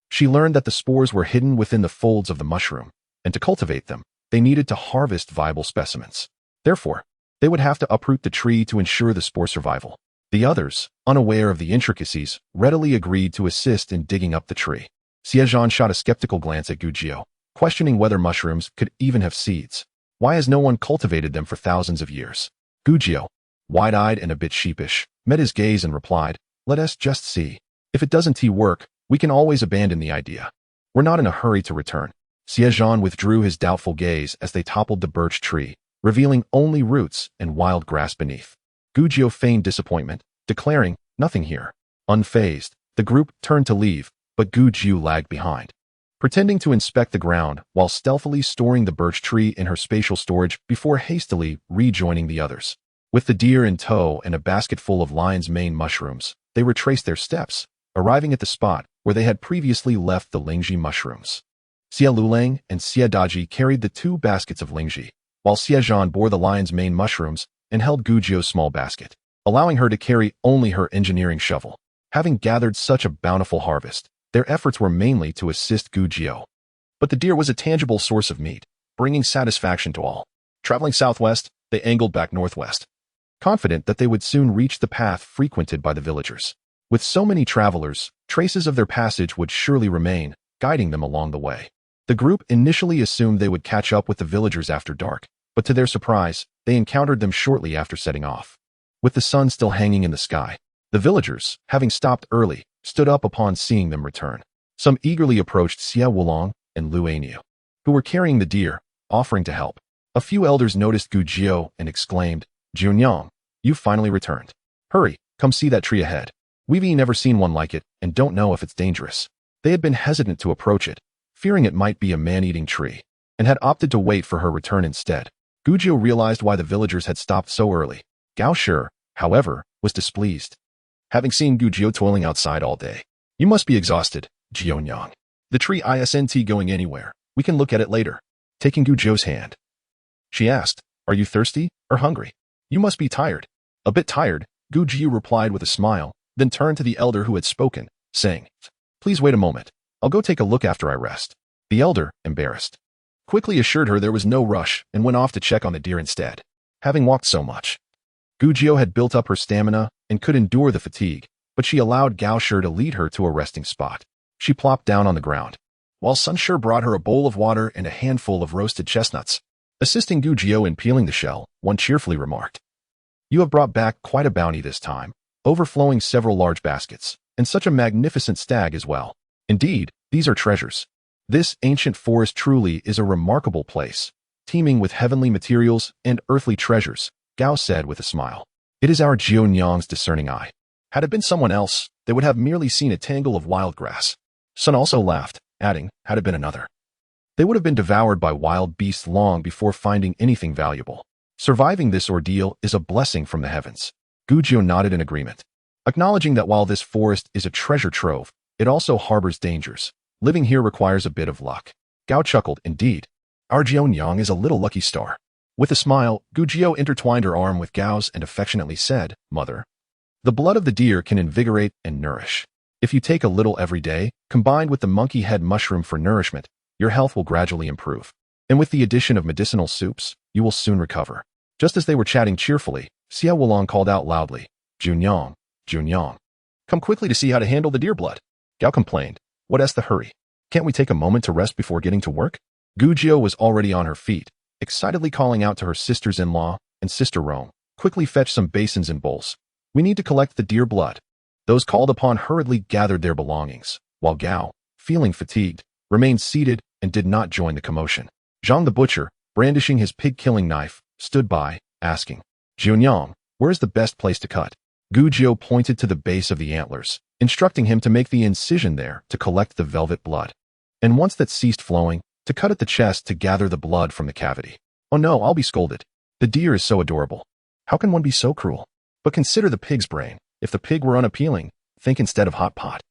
she learned that the spores were hidden within the folds of the mushroom, and to cultivate them, they needed to harvest viable specimens. Therefore, they would have to uproot the tree to ensure the spore survival. The others, unaware of the intricacies, readily agreed to assist in digging up the tree. Xie Zhan shot a skeptical glance at Gu Jiu, questioning whether mushrooms could even have seeds. Why has no one cultivated them for thousands of years? Gu Jiu, wide-eyed and a bit sheepish, met his gaze and replied, "Let us just see. If it doesn't work, we can always abandon the idea. We're not in a hurry to return." Xie Zhan withdrew his doubtful gaze as they toppled the birch tree, revealing only roots and wild grass beneath. Gu Jiu feigned disappointment, declaring, "Nothing here." Unfazed, the group turned to leave, but Gu Jiu lagged behind, pretending to inspect the ground while stealthily storing the birch tree in her spatial storage before hastily rejoining the others. With the deer in tow and a basket full of lion's mane mushrooms, they retraced their steps, arriving at the spot where they had previously left the Lingji mushrooms. Xie Lulang and Xie Daji carried the 2 baskets of Lingji, while Xie Zhan bore the lion's mane mushrooms and held Gu Jiu's small basket, allowing her to carry only her engineering shovel. Having gathered such a bountiful harvest, their efforts were mainly to assist Gu Jiu. But the deer was a tangible source of meat, bringing satisfaction to all. Traveling southwest, they angled back northwest, confident that they would soon reach the path frequented by the villagers. With so many travelers, traces of their passage would surely remain, guiding them along the way. The group initially assumed they would catch up with the villagers after dark, but to their surprise, they encountered them shortly after setting off. With the sun still hanging in the sky, the villagers, having stopped early, stood up upon seeing them return. Some eagerly approached Xie Wulong and Lu Aniu, who were carrying the deer, offering to help. A few elders noticed Gu Jiu and exclaimed, "Junyang, you've finally returned. Hurry, come see that tree ahead. We've never seen one like it and don't know if it's dangerous." They had been hesitant to approach it, fearing it might be a man-eating tree, and had opted to wait for her return instead. Gu Jiu realized why the villagers had stopped so early. Gao Shi, however, was displeased. "Having seen Gu Jiu toiling outside all day, you must be exhausted, Jionyang. The tree isn't going anywhere. We can look at it later." Taking Gu Jiu's hand, she asked, "Are you thirsty or hungry? You must be tired." "A bit tired," Gu Jiu replied with a smile, then turned to the elder who had spoken, saying, "Please wait a moment. I'll go take a look after I rest." The elder, embarrassed, quickly assured her there was no rush and went off to check on the deer instead. Having walked so much, Gu Jiu had built up her stamina and could endure the fatigue, but she allowed Gao Shi to lead her to a resting spot. She plopped down on the ground, while Sun Shi brought her a bowl of water and a handful of roasted chestnuts. Assisting Gu Jiu in peeling the shell, one cheerfully remarked, "You have brought back quite a bounty this time, overflowing several large baskets, and such a magnificent stag as well. Indeed, these are treasures. This ancient forest truly is a remarkable place, teeming with heavenly materials and earthly treasures," Gao said with a smile. "It is our Jionyang's discerning eye. Had it been someone else, they would have merely seen a tangle of wild grass." Sun also laughed, adding, "Had it been another, they would have been devoured by wild beasts long before finding anything valuable. Surviving this ordeal is a blessing from the heavens." Gu Jiu nodded in agreement, acknowledging that while this forest is a treasure trove, it also harbors dangers. Living here requires a bit of luck. Gao chuckled, "Indeed, our Jionyang is a little lucky star." With a smile, Gu Jiu intertwined her arm with Gao's and affectionately said, "Mother, the blood of the deer can invigorate and nourish. If you take a little every day, combined with the monkey head mushroom for nourishment, your health will gradually improve. And with the addition of medicinal soups, you will soon recover." Just as they were chatting cheerfully, Xie Wulong called out loudly, "Junyang, Junyang, come quickly to see how to handle the deer blood." Gao complained, "What's the hurry? Can't we take a moment to rest before getting to work?" Gu Jiu was already on her feet, excitedly calling out to her sisters-in-law and sister Rome, Quickly fetch some basins and bowls. We need to collect the deer blood. Those called upon hurriedly gathered their belongings, while Gao, feeling fatigued, remained seated and did not join the commotion. Zhang the butcher, brandishing his pig-killing knife, stood by, asking, Jiunyang, where is the best place to cut? Gu Jiu pointed to the base of the antlers, instructing him to make the incision there to collect the velvet blood. And once that ceased flowing, to cut at the chest to gather the blood from the cavity. Oh no, I'll be scolded. The deer is so adorable. How can one be so cruel? But consider the pig's brain. If the pig were unappealing, think instead of hot pot.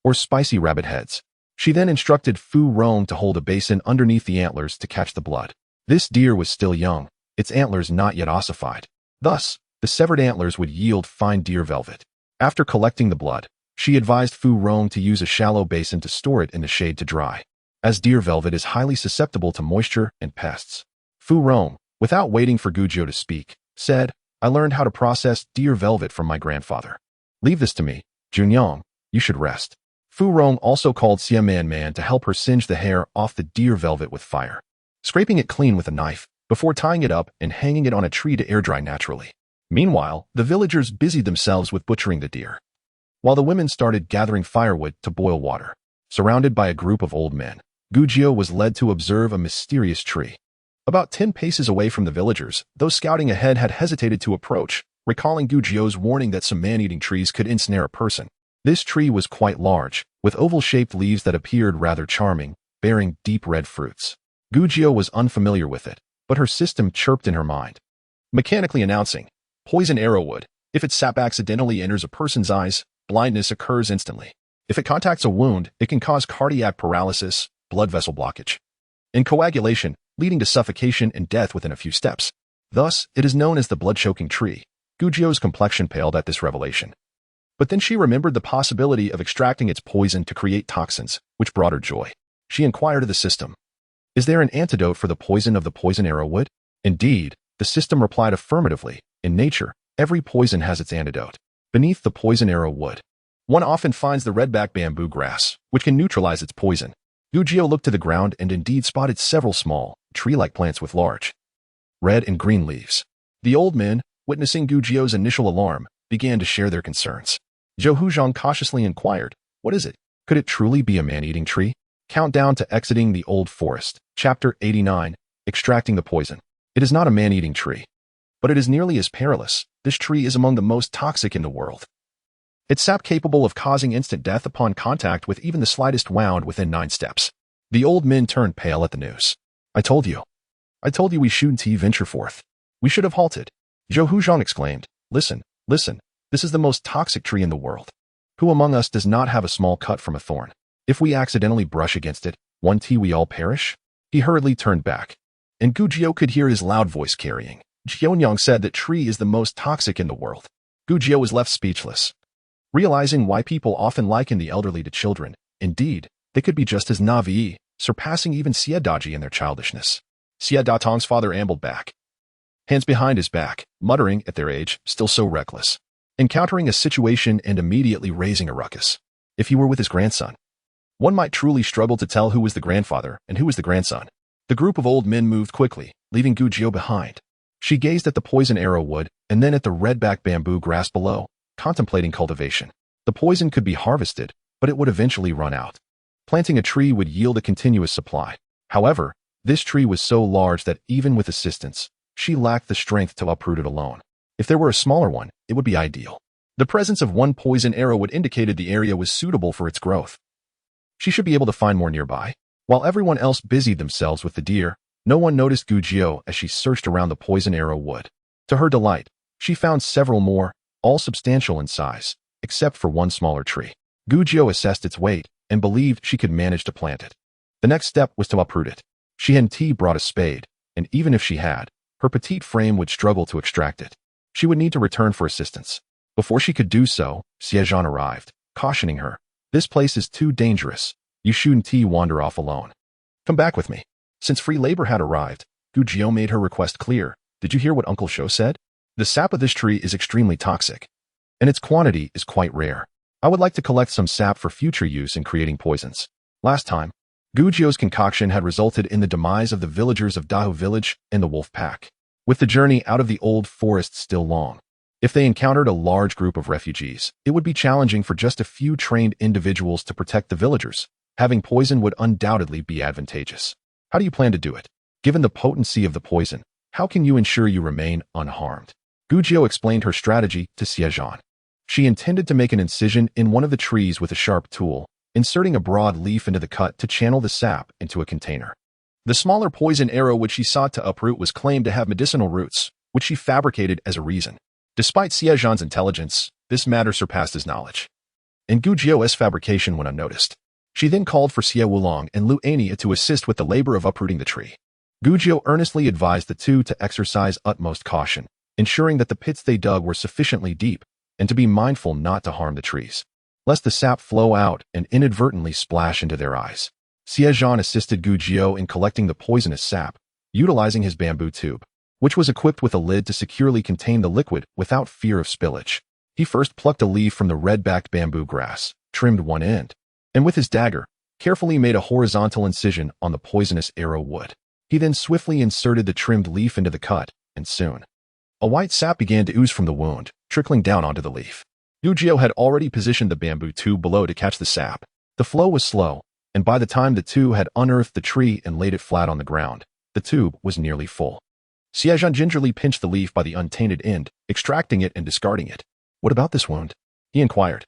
Or spicy rabbit heads. She then instructed Fu Rong to hold a basin underneath the antlers to catch the blood. This deer was still young, its antlers not yet ossified. Thus, the severed antlers would yield fine deer velvet. After collecting the blood, she advised Fu Rong to use a shallow basin to store it in the shade to dry, as deer velvet is highly susceptible to moisture and pests. Fu Rong, without waiting for Gujiu to speak, said, I learned how to process deer velvet from my grandfather. Leave this to me, Junyang, you should rest. Fu Rong also called Xie Man to help her singe the hair off the deer velvet with fire, scraping it clean with a knife, before tying it up and hanging it on a tree to air dry naturally. Meanwhile, the villagers busied themselves with butchering the deer, while the women started gathering firewood to boil water. Surrounded by a group of old men, Gujiu was led to observe a mysterious tree. About 10 paces away from the villagers, those scouting ahead had hesitated to approach, recalling Gujiu's warning that some man-eating trees could ensnare a person. This tree was quite large, with oval-shaped leaves that appeared rather charming, bearing deep red fruits. Gujiu was unfamiliar with it, but her system chirped in her mind, mechanically announcing, Poison arrowwood. If its sap accidentally enters a person's eyes, blindness occurs instantly. If it contacts a wound, it can cause cardiac paralysis, blood vessel blockage, and coagulation, leading to suffocation and death within a few steps. Thus, it is known as the blood-choking tree. Gujiu's complexion paled at this revelation. But then she remembered the possibility of extracting its poison to create toxins, which brought her joy. She inquired of the system, Is there an antidote for the poison of the poison arrowwood? Indeed, the system replied affirmatively. In nature, every poison has its antidote. Beneath the poison arrowwood, one often finds the redback bamboo grass, which can neutralize its poison. Gujiu looked to the ground and indeed spotted several small, tree-like plants with large red and green leaves. The old men, witnessing Gujiu's initial alarm, began to share their concerns. Zhou Huzhang cautiously inquired, What is it? Could it truly be a man-eating tree? Countdown to exiting the old forest. Chapter 89, Extracting the Poison. It is not a man-eating tree, but it is nearly as perilous. This tree is among the most toxic in the world. Its sap capable of causing instant death upon contact with even the slightest wound within 9 steps. The old men turned pale at the news. I told you we shouldn't venture forth. We should have halted. Zhou Huzhang exclaimed, Listen, this is the most toxic tree in the world. Who among us does not have a small cut from a thorn? If we accidentally brush against it, we all perish? He hurriedly turned back, and Gujiu could hear his loud voice carrying. Jianyang said that tree is the most toxic in the world. Gujiu was left speechless, realizing why people often liken the elderly to children. Indeed, they could be just as naive, surpassing even Xie Daji in their childishness. Xie Datong's father ambled back, hands behind his back, muttering at their age, still so reckless, encountering a situation and immediately raising a ruckus. If he were with his grandson, one might truly struggle to tell who was the grandfather and who was the grandson. The group of old men moved quickly, leaving Gujiu behind. She gazed at the poison arrowwood and then at the redback bamboo grass below, contemplating cultivation. The poison could be harvested, but it would eventually run out. Planting a tree would yield a continuous supply. However, this tree was so large that even with assistance, she lacked the strength to uproot it alone. If there were a smaller one, it would be ideal. The presence of one poison arrowwood indicated the area was suitable for its growth. She should be able to find more nearby. While everyone else busied themselves with the deer, no one noticed Gujiu as she searched around the poison arrowwood. To her delight, she found several more, all substantial in size, except for one smaller tree. Gujiu assessed its weight and believed she could manage to plant it. The next step was to uproot it. She hadn't brought a spade, and even if she had, her petite frame would struggle to extract it. She would need to return for assistance. Before she could do so, Xie Zhan arrived, cautioning her. This place is too dangerous. You shouldn't wander off alone. Come back with me. Since free labor had arrived, Gujiu made her request clear. Did you hear what Uncle Shou said? The sap of this tree is extremely toxic, and its quantity is quite rare. I would like to collect some sap for future use in creating poisons. Last time, Gujiu's concoction had resulted in the demise of the villagers of Dahu village and the wolf pack. with the journey out of the old forest still long. If they encountered a large group of refugees, it would be challenging for just a few trained individuals to protect the villagers. Having poison would undoubtedly be advantageous. How do you plan to do it? Given the potency of the poison, how can you ensure you remain unharmed? Gujiao explained her strategy to Xie Zhan. She intended to make an incision in one of the trees with a sharp tool, inserting a broad leaf into the cut to channel the sap into a container. The smaller poison arrow which she sought to uproot was claimed to have medicinal roots, which she fabricated as a reason. Despite Xie Zhan's intelligence, this matter surpassed his knowledge, and Gujiao's fabrication went unnoticed. She then called for Xie Wulong and Lu Ania to assist with the labor of uprooting the tree. Gujiao earnestly advised the two to exercise utmost caution, ensuring that the pits they dug were sufficiently deep, and to be mindful not to harm the trees, lest the sap flow out and inadvertently splash into their eyes. Xie Zhan assisted Gujiao in collecting the poisonous sap, utilizing his bamboo tube, which was equipped with a lid to securely contain the liquid without fear of spillage. He first plucked a leaf from the red-backed bamboo grass, trimmed one end, and with his dagger, carefully made a horizontal incision on the poisonous arrow wood. He then swiftly inserted the trimmed leaf into the cut, and soon, a white sap began to ooze from the wound, trickling down onto the leaf. Gujiao had already positioned the bamboo tube below to catch the sap. The flow was slow, and by the time the two had unearthed the tree and laid it flat on the ground, the tube was nearly full. Xie Zhan gingerly pinched the leaf by the untainted end, extracting it and discarding it. "What about this wound?" he inquired,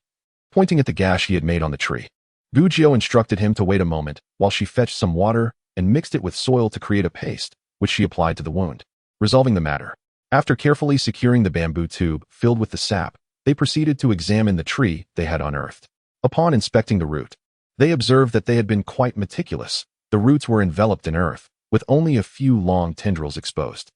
pointing at the gash he had made on the tree. Gujiao instructed him to wait a moment while she fetched some water and mixed it with soil to create a paste, which she applied to the wound, resolving the matter. After carefully securing the bamboo tube filled with the sap, they proceeded to examine the tree they had unearthed. Upon inspecting the root, they observed that they had been quite meticulous. The roots were enveloped in earth, with only a few long tendrils exposed.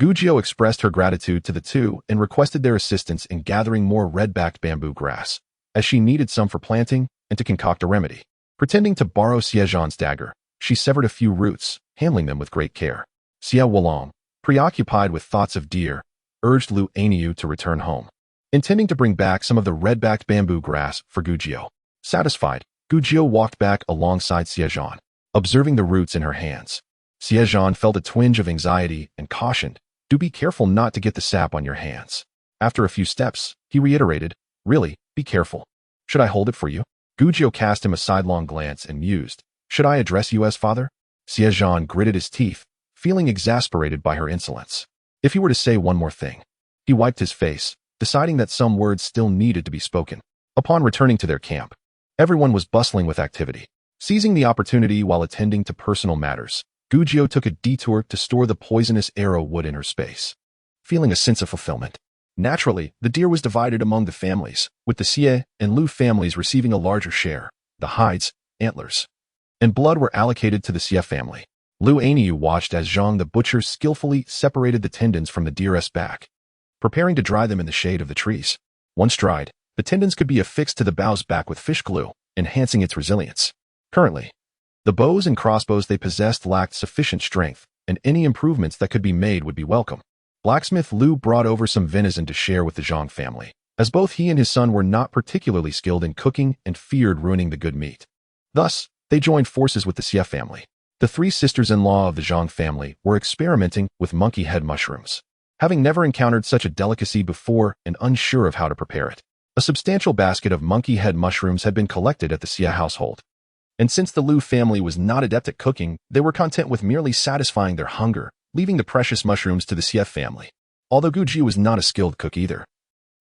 Gujiao expressed her gratitude to the two and requested their assistance in gathering more red-backed bamboo grass, as she needed some for planting and to concoct a remedy. Pretending to borrow Xie Zhan's dagger, she severed a few roots, handling them with great care. Xie Wulong, preoccupied with thoughts of deer, urged Lu Ania to return home, intending to bring back some of the red-backed bamboo grass for Gujiao. Satisfied, Gujiao walked back alongside Xie Zhan, observing the roots in her hands. Xie Zhan felt a twinge of anxiety and cautioned, "Do be careful not to get the sap on your hands." After a few steps, he reiterated, "Really, be careful. Should I hold it for you?" Gujiao cast him a sidelong glance and mused, "Should I address you as father?" Xie Zhan gritted his teeth, feeling exasperated by her insolence. If he were to say one more thing, he wiped his face, deciding that some words still needed to be spoken. Upon returning to their camp, everyone was bustling with activity. Seizing the opportunity while attending to personal matters, Gujiao took a detour to store the poisonous arrow wood in her space, feeling a sense of fulfillment. Naturally, the deer was divided among the families, with the Xie and Lu families receiving a larger share. The hides, antlers, and blood were allocated to the Xie family. Lu Ania watched as Zhang the butcher skillfully separated the tendons from the deer's back, preparing to dry them in the shade of the trees. Once dried, the tendons could be affixed to the bow's back with fish glue, enhancing its resilience. Currently, the bows and crossbows they possessed lacked sufficient strength, and any improvements that could be made would be welcome. Blacksmith Lu brought over some venison to share with the Zhang family, as both he and his son were not particularly skilled in cooking and feared ruining the good meat. Thus, they joined forces with the Xie family. The three sisters-in-law of the Zhang family were experimenting with monkey head mushrooms, having never encountered such a delicacy before and unsure of how to prepare it. A substantial basket of monkey head mushrooms had been collected at the Xie household, and since the Lu family was not adept at cooking, they were content with merely satisfying their hunger, leaving the precious mushrooms to the Xie family. Although Guji was not a skilled cook either,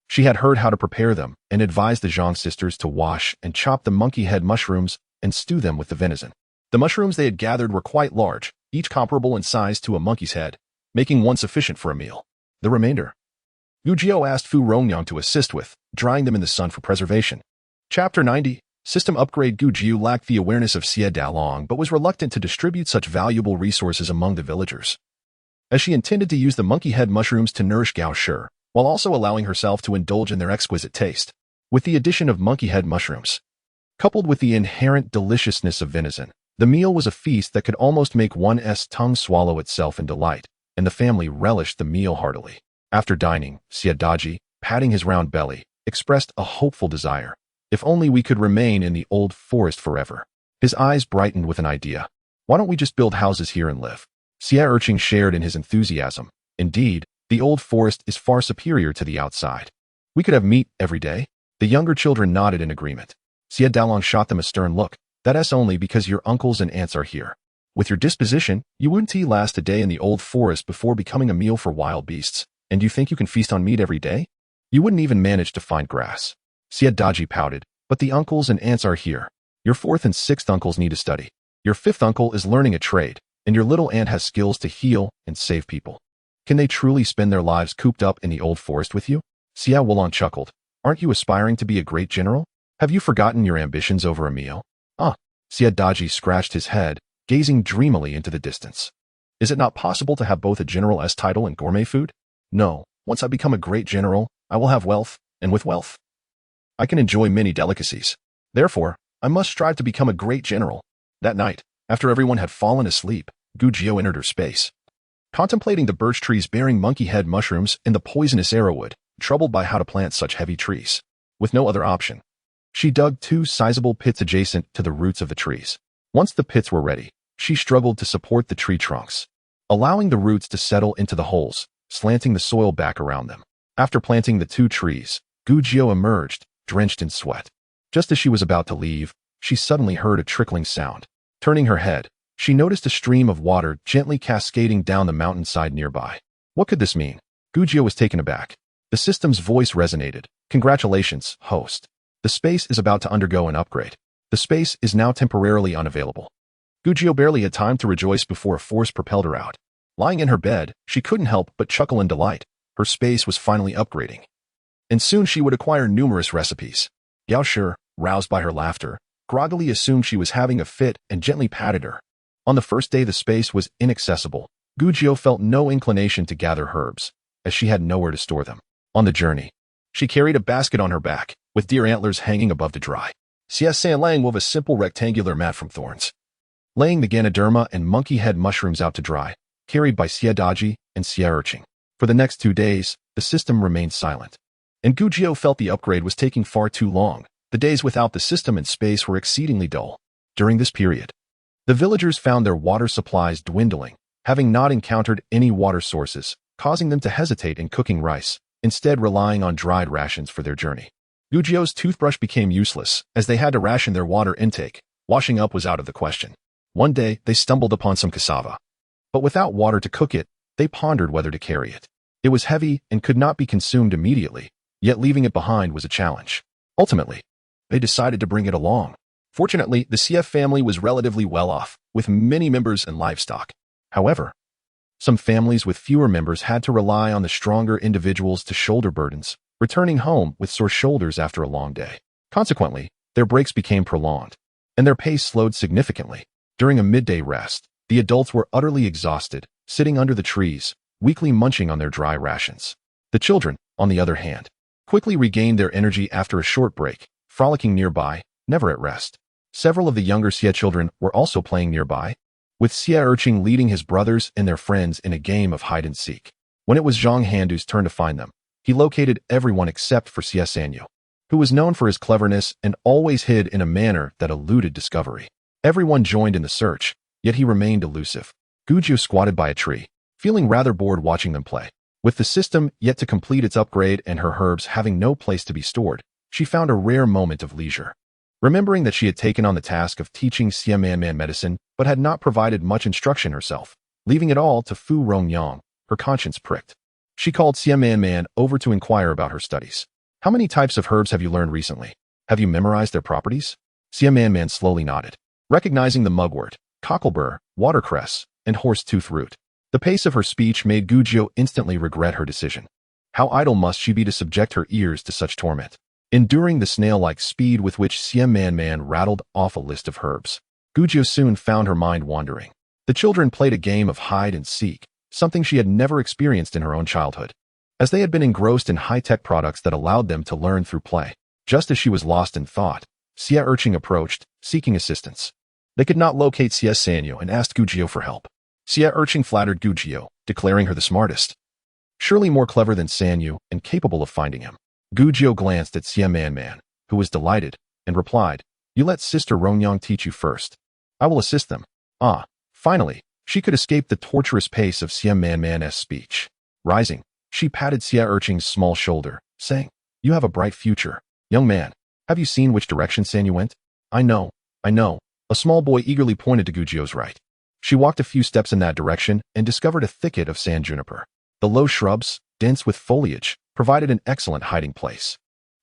she had heard how to prepare them and advised the Zhang sisters to wash and chop the monkey head mushrooms and stew them with the venison. The mushrooms they had gathered were quite large, each comparable in size to a monkey's head, making one sufficient for a meal. The remainder, Gujiao asked Fu Rongyang to assist with, drying them in the sun for preservation. Chapter 90. System upgrade. Gujiao lacked the awareness of Xie Dalong but was reluctant to distribute such valuable resources among the villagers, as she intended to use the monkey head mushrooms to nourish Gao Shi, while also allowing herself to indulge in their exquisite taste. With the addition of monkey head mushrooms, coupled with the inherent deliciousness of venison, the meal was a feast that could almost make one's tongue swallow itself in delight, and the family relished the meal heartily. After dining, Xie Daji, patting his round belly, expressed a hopeful desire. If only we could remain in the old forest forever. His eyes brightened with an idea. Why don't we just build houses here and live? Xie Urching shared in his enthusiasm, Indeed, the old forest is far superior to the outside. We could have meat every day. The younger children nodded in agreement. Xie Zhan shot them a stern look. That's only because your uncles and aunts are here. With your disposition, you wouldn't last a day in the old forest before becoming a meal for wild beasts. And you think you can feast on meat every day? You wouldn't even manage to find grass. Xie Zhan pouted. But the uncles and aunts are here. Your fourth and sixth uncles need to study. Your fifth uncle is learning a trade, and your little aunt has skills to heal and save people. Can they truly spend their lives cooped up in the old forest with you? Xie Zhan chuckled. Aren't you aspiring to be a great general? Have you forgotten your ambitions over a meal? Xie Zhan scratched his head, gazing dreamily into the distance. Is it not possible to have both a general's title and gourmet food? No, once I become a great general, I will have wealth, and with wealth, I can enjoy many delicacies. Therefore, I must strive to become a great general. That night, after everyone had fallen asleep, Gujiao entered her space. Contemplating the birch trees bearing monkey head mushrooms and the poisonous arrowwood, troubled by how to plant such heavy trees. With no other option, she dug 2 sizable pits adjacent to the roots of the trees. Once the pits were ready, she struggled to support the tree trunks, allowing the roots to settle into the holes, slanting the soil back around them. After planting the 2 trees, Gujiao emerged, drenched in sweat. Just as she was about to leave, she suddenly heard a trickling sound. Turning her head, she noticed a stream of water gently cascading down the mountainside nearby. What could this mean? Gujiao was taken aback. The system's voice resonated. Congratulations, host. The space is about to undergo an upgrade. The space is now temporarily unavailable. Gujiao barely had time to rejoice before a force propelled her out. Lying in her bed, she couldn't help but chuckle in delight. Her space was finally upgrading. And soon she would acquire numerous recipes. Yao Shi, roused by her laughter, groggily assumed she was having a fit and gently patted her. On the first day the space was inaccessible. Gujiao felt no inclination to gather herbs, as she had nowhere to store them. On the journey, she carried a basket on her back, with deer antlers hanging above to dry. Xie Zhan wove a simple rectangular mat from thorns, laying the Ganoderma and monkey head mushrooms out to dry, carried by Xie Zhan and Xie Zhan. For the next 2 days, the system remained silent. And Gujiao felt the upgrade was taking far too long. The days without the system and space were exceedingly dull. During this period, the villagers found their water supplies dwindling, having not encountered any water sources, causing them to hesitate in cooking rice, instead relying on dried rations for their journey. Gujiao's toothbrush became useless, as they had to ration their water intake. Washing up was out of the question. One day, they stumbled upon some cassava. But without water to cook it, they pondered whether to carry it. It was heavy and could not be consumed immediately, yet leaving it behind was a challenge. Ultimately, they decided to bring it along. Fortunately, the CF family was relatively well off, with many members and livestock. However, some families with fewer members had to rely on the stronger individuals to shoulder burdens, returning home with sore shoulders after a long day. Consequently, their breaks became prolonged, and their pace slowed significantly. During a midday rest, the adults were utterly exhausted, sitting under the trees, weakly munching on their dry rations. The children, on the other hand, quickly regained their energy after a short break, frolicking nearby, never at rest. Several of the younger Xie children were also playing nearby, with Xie Zhan leading his brothers and their friends in a game of hide-and-seek. When it was Zhang Handu's turn to find them, he located everyone except for Xie Zhan, who was known for his cleverness and always hid in a manner that eluded discovery. Everyone joined in the search, yet he remained elusive. Gujiao squatted by a tree, feeling rather bored watching them play. With the system yet to complete its upgrade and her herbs having no place to be stored, she found a rare moment of leisure. Remembering that she had taken on the task of teaching Xie Man medicine, but had not provided much instruction herself, leaving it all to Fu Rongyang, her conscience pricked. She called Xie Man over to inquire about her studies. How many types of herbs have you learned recently? Have you memorized their properties? Xie Man slowly nodded, recognizing the mugwort, cocklebur, watercress, and horse-tooth root. The pace of her speech made Gujiao instantly regret her decision. How idle must she be to subject her ears to such torment? Enduring the snail-like speed with which Xie Man rattled off a list of herbs, Gujiao soon found her mind wandering. The children played a game of hide-and-seek, something she had never experienced in her own childhood, as they had been engrossed in high-tech products that allowed them to learn through play. Just as she was lost in thought, Xie Zhan approached, seeking assistance. They could not locate Xie Zhan and asked Gujiao for help. Xie Zhan flattered Gujiao, declaring her the smartest, surely more clever than Sanyu and capable of finding him. Gujiao glanced at Xie Man, who was delighted, and replied, "You let Sister Rongyang teach you first. I will assist them." Finally, she could escape the torturous pace of Xie Man's speech. Rising, she patted Xie Zhan's small shoulder, saying, "You have a bright future. Young man, have you seen which direction Sanyu went?" I know. A small boy eagerly pointed to Gujio's right. She walked a few steps in that direction and discovered a thicket of sand juniper. The low shrubs, dense with foliage, provided an excellent hiding place.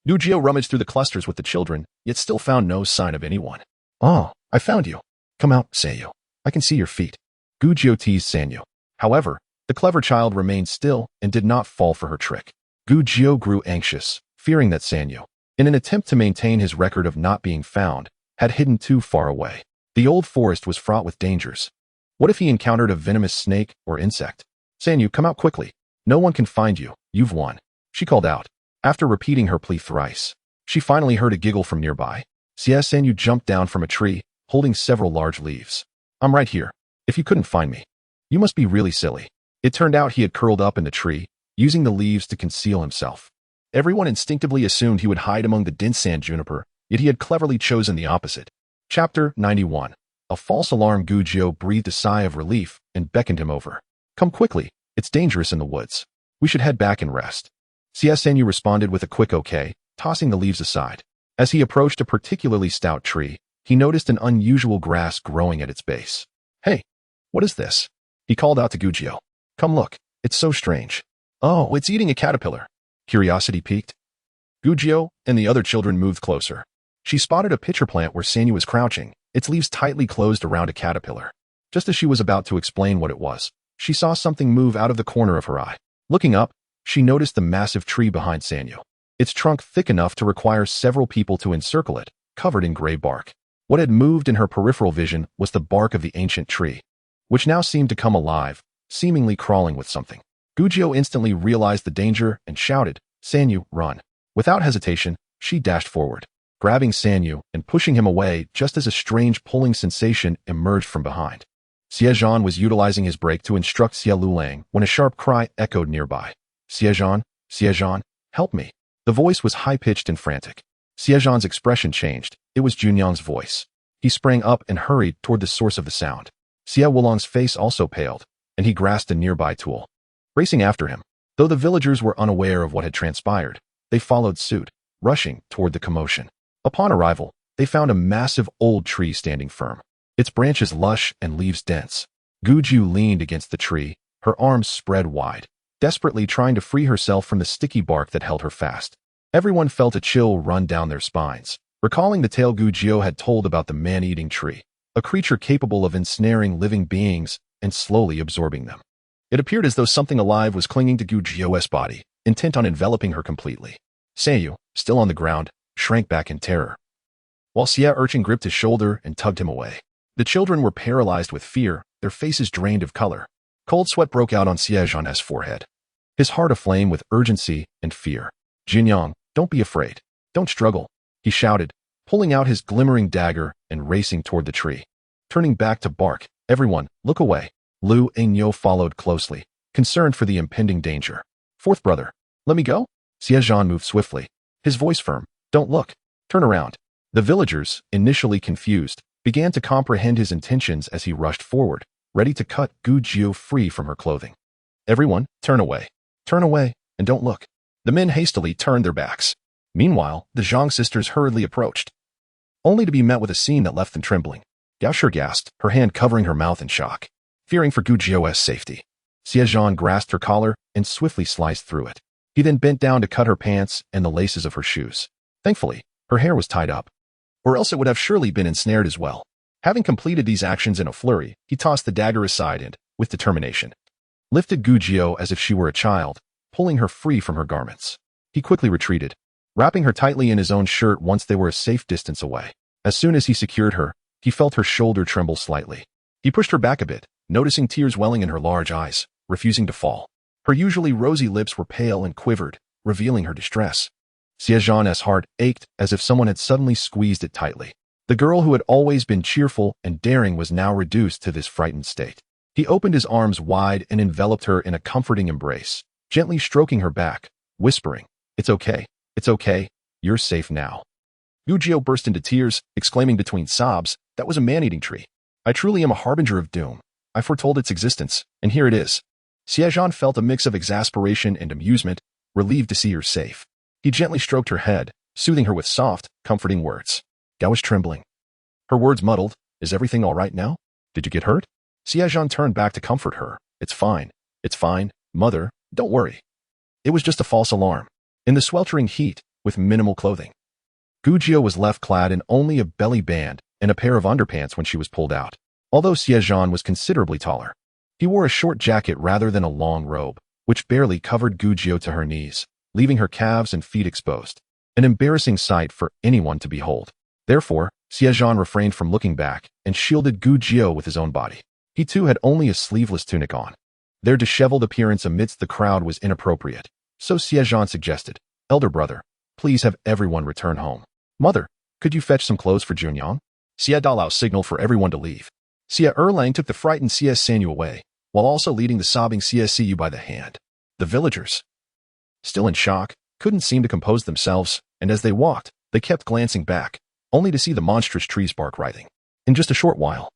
Gujio rummaged through the clusters with the children, yet still found no sign of anyone. "Oh, I found you. Come out, Sanyu. I can see your feet." Gujio teased Sanyu. However, the clever child remained still and did not fall for her trick. Gujio grew anxious, fearing that Sanyu, in an attempt to maintain his record of not being found, had hidden too far away. The old forest was fraught with dangers. What if he encountered a venomous snake or insect? "Sanyu, come out quickly. No one can find you. You've won," she called out. After repeating her plea thrice, she finally heard a giggle from nearby. Sanyu jumped down from a tree, holding several large leaves. "I'm right here. If you couldn't find me, you must be really silly." It turned out he had curled up in the tree, using the leaves to conceal himself. Everyone instinctively assumed he would hide among the dense sand juniper, yet he had cleverly chosen the opposite. Chapter 91. A false alarm. Gujio breathed a sigh of relief and beckoned him over. "Come quickly. It's dangerous in the woods. We should head back and rest." Sanyu responded with a quick okay, tossing the leaves aside. As he approached a particularly stout tree, he noticed an unusual grass growing at its base. "Hey, what is this?" he called out to Gujio. "Come look. It's so strange." "Oh, it's eating a caterpillar." Curiosity piqued. Gujio and the other children moved closer. She spotted a pitcher plant where Sanyu was crouching, its leaves tightly closed around a caterpillar. Just as she was about to explain what it was, she saw something move out of the corner of her eye. Looking up, she noticed the massive tree behind Sanyu, its trunk thick enough to require several people to encircle it, covered in gray bark. What had moved in her peripheral vision was the bark of the ancient tree, which now seemed to come alive, seemingly crawling with something. Gujio instantly realized the danger and shouted, "Sanyu, run." Without hesitation, she dashed forward, grabbing Sanyu and pushing him away just as a strange pulling sensation emerged from behind. Xie Zhan was utilizing his break to instruct Xie Lulang when a sharp cry echoed nearby. Xie Zhan, help me." The voice was high-pitched and frantic. Xie Zhan's expression changed. It was Junyang's voice. He sprang up and hurried toward the source of the sound. Xie Wulong's face also paled, and he grasped a nearby tool. Racing after him, though the villagers were unaware of what had transpired, they followed suit, rushing toward the commotion. Upon arrival, they found a massive old tree standing firm, its branches lush and leaves dense. Gujio leaned against the tree, her arms spread wide, desperately trying to free herself from the sticky bark that held her fast. Everyone felt a chill run down their spines, recalling the tale Gujio had told about the man-eating tree, a creature capable of ensnaring living beings and slowly absorbing them. It appeared as though something alive was clinging to Gujio's body, intent on enveloping her completely. Sanyu, still on the ground, shrank back in terror, while Xie Zhan gripped his shoulder and tugged him away. The children were paralyzed with fear, their faces drained of color. Cold sweat broke out on Xie Zhan's forehead, his heart aflame with urgency and fear. "Jinyang, don't be afraid. Don't struggle," he shouted, pulling out his glimmering dagger and racing toward the tree. Turning back to bark, "Everyone, look away." Lu Ainyo followed closely, concerned for the impending danger. "Fourth brother, let me go?" Xie Zhan moved swiftly, his voice firm. "Don't look. Turn around." The villagers, initially confused, began to comprehend his intentions as he rushed forward, ready to cut Gujio free from her clothing. "Everyone, turn away. Turn away, and don't look." The men hastily turned their backs. Meanwhile, the Zhang sisters hurriedly approached, only to be met with a scene that left them trembling. Gao Shi gasped, her hand covering her mouth in shock, fearing for Gujio's safety. Xie Zhan grasped her collar and swiftly sliced through it. He then bent down to cut her pants and the laces of her shoes. Thankfully, her hair was tied up, or else it would have surely been ensnared as well. Having completed these actions in a flurry, he tossed the dagger aside and, with determination, lifted Gujio as if she were a child, pulling her free from her garments. He quickly retreated, wrapping her tightly in his own shirt once they were a safe distance away. As soon as he secured her, he felt her shoulder tremble slightly. He pushed her back a bit, noticing tears welling in her large eyes, refusing to fall. Her usually rosy lips were pale and quivered, revealing her distress. Xie Zhan's heart ached as if someone had suddenly squeezed it tightly. The girl who had always been cheerful and daring was now reduced to this frightened state. He opened his arms wide and enveloped her in a comforting embrace, gently stroking her back, whispering, it's okay, you're safe now." Gujio burst into tears, exclaiming between sobs, "That was a man-eating tree. I truly am a harbinger of doom. I foretold its existence, and here it is." Xie Zhan felt a mix of exasperation and amusement, relieved to see her safe. He gently stroked her head, soothing her with soft, comforting words. Gao was trembling. Her words muddled. Is everything all right now? Did you get hurt? Xie Zhan turned back to comfort her. It's fine. It's fine, mother, don't worry. It was just a false alarm. In the sweltering heat, with minimal clothing. Gujiao was left clad in only a belly band and a pair of underpants when she was pulled out. Although Xie Zhan was considerably taller, he wore a short jacket rather than a long robe, which barely covered Gujiao to her knees, leaving her calves and feet exposed. An embarrassing sight for anyone to behold. Therefore, Xie Zhan refrained from looking back and shielded Gujiao with his own body. He too had only a sleeveless tunic on. Their disheveled appearance amidst the crowd was inappropriate, so Xie Zhan suggested, Elder brother, please have everyone return home. Mother, could you fetch some clothes for Junyang? Xie Dalao signaled for everyone to leave. Xie Erlang took the frightened Xie Sanyu away, while also leading the sobbing Xie Siyu by the hand. The villagers, still in shock, couldn't seem to compose themselves, and as they walked, they kept glancing back, only to see the monstrous tree's bark writhing. In just a short while,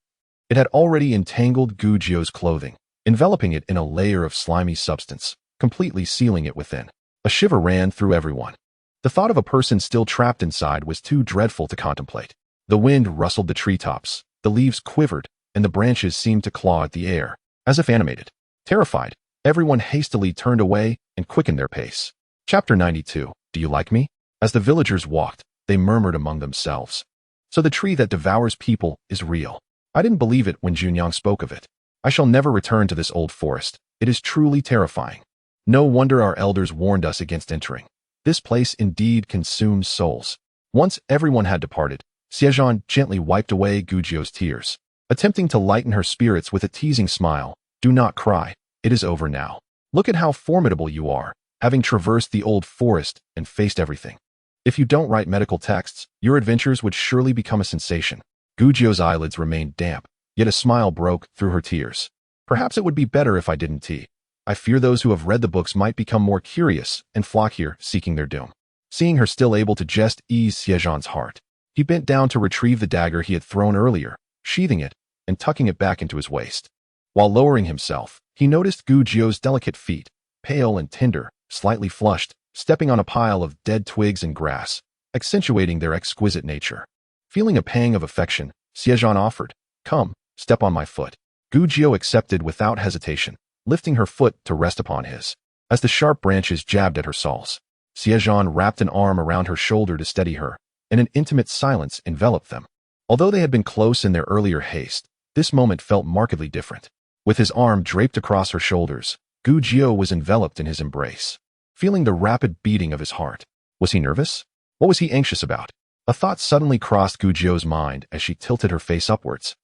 it had already entangled Gujiao's clothing, enveloping it in a layer of slimy substance, completely sealing it within. A shiver ran through everyone. The thought of a person still trapped inside was too dreadful to contemplate. The wind rustled the treetops, the leaves quivered, and the branches seemed to claw at the air, as if animated. Terrified, everyone hastily turned away and quickened their pace. Chapter 92. Do you like me? As the villagers walked, they murmured among themselves. So the tree that devours people is real. I didn't believe it when Junyang spoke of it. I shall never return to this old forest. It is truly terrifying. No wonder our elders warned us against entering. This place indeed consumes souls. Once everyone had departed, Xie Zhan gently wiped away Gujiao's tears, attempting to lighten her spirits with a teasing smile. Do not cry. It is over now. Look at how formidable you are, having traversed the old forest and faced everything. If you don't write medical texts, your adventures would surely become a sensation. Gujiao's eyelids remained damp, yet a smile broke through her tears. Perhaps it would be better if I didn't tea. I fear those who have read the books might become more curious and flock here seeking their doom. Seeing her still able to jest eased Xie Zhan's heart. He bent down to retrieve the dagger he had thrown earlier, sheathing it and tucking it back into his waist. While lowering himself, he noticed Gujiao's delicate feet, pale and tender, slightly flushed, stepping on a pile of dead twigs and grass, accentuating their exquisite nature. Feeling a pang of affection, Xie Zhan offered, Come, step on my foot. Gujiao accepted without hesitation, lifting her foot to rest upon his. As the sharp branches jabbed at her soles, Xie Zhan wrapped an arm around her shoulder to steady her, and an intimate silence enveloped them. Although they had been close in their earlier haste, this moment felt markedly different. With his arm draped across her shoulders, Gujiao was enveloped in his embrace, feeling the rapid beating of his heart. Was he nervous? What was he anxious about? A thought suddenly crossed Gujiao's mind as she tilted her face upwards.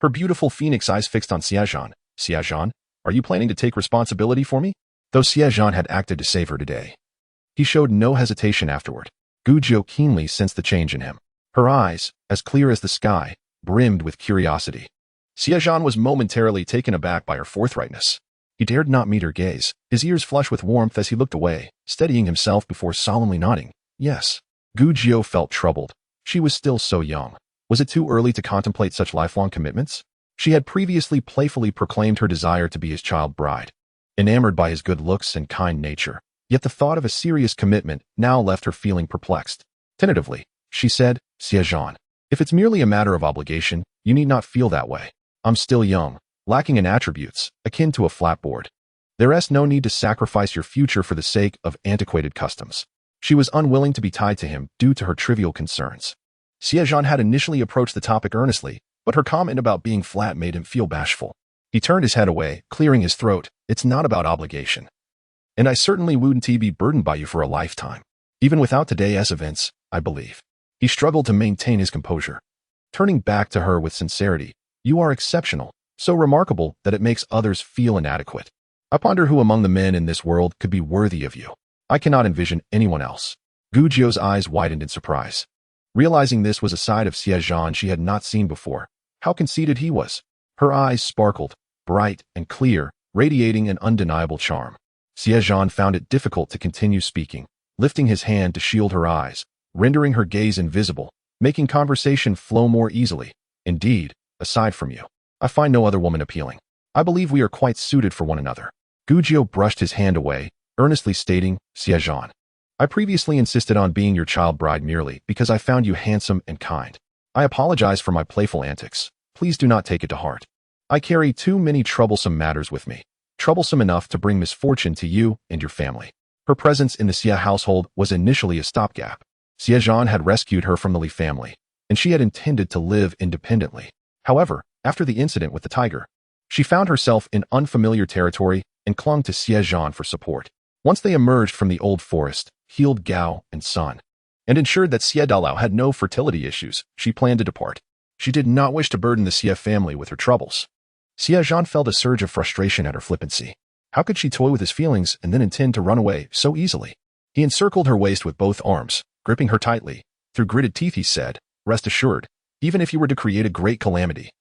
Her beautiful phoenix eyes fixed on Xie Zhan. Xie Zhan, are you planning to take responsibility for me? Though Xie Zhan had acted to save her today, he showed no hesitation afterward. Gujiao keenly sensed the change in him. Her eyes, as clear as the sky, brimmed with curiosity. Xie Zhan was momentarily taken aback by her forthrightness. He dared not meet her gaze, his ears flushed with warmth as he looked away, steadying himself before solemnly nodding. Yes. Gujiao felt troubled. She was still so young. Was it too early to contemplate such lifelong commitments? She had previously playfully proclaimed her desire to be his child bride, enamored by his good looks and kind nature. Yet the thought of a serious commitment now left her feeling perplexed. Tentatively, she said, Xie Zhan, if it's merely a matter of obligation, you need not feel that way. I'm still young, lacking in attributes, akin to a flatboard. There's no need to sacrifice your future for the sake of antiquated customs. She was unwilling to be tied to him due to her trivial concerns. Xie Zhan had initially approached the topic earnestly, but her comment about being flat made him feel bashful. He turned his head away, clearing his throat. It's not about obligation. And I certainly wouldn't be burdened by you for a lifetime. Even without today's events, I believe. He struggled to maintain his composure. Turning back to her with sincerity, you are exceptional, so remarkable that it makes others feel inadequate. I ponder who among the men in this world could be worthy of you. I cannot envision anyone else. Gujiao's eyes widened in surprise. Realizing this was a side of Xie Zhan she had not seen before, how conceited he was. Her eyes sparkled, bright and clear, radiating an undeniable charm. Xie Zhan found it difficult to continue speaking, lifting his hand to shield her eyes, rendering her gaze invisible, making conversation flow more easily. Indeed, aside from you, I find no other woman appealing. I believe we are quite suited for one another. Gujio brushed his hand away, earnestly stating, Xie Zhan, I previously insisted on being your child bride merely because I found you handsome and kind. I apologize for my playful antics. Please do not take it to heart. I carry too many troublesome matters with me, troublesome enough to bring misfortune to you and your family. Her presence in the Xie household was initially a stopgap. Xie Zhan had rescued her from the Li family, and she had intended to live independently. However, after the incident with the tiger, she found herself in unfamiliar territory and clung to Xie Zhan for support. Once they emerged from the old forest, healed Gao and Sun, and ensured that Xie Dalao had no fertility issues, she planned to depart. She did not wish to burden the Xie family with her troubles. Xie Zhan felt a surge of frustration at her flippancy. How could she toy with his feelings and then intend to run away so easily? He encircled her waist with both arms, gripping her tightly. Through gritted teeth he said, Rest assured, even if you were to create a great calamity,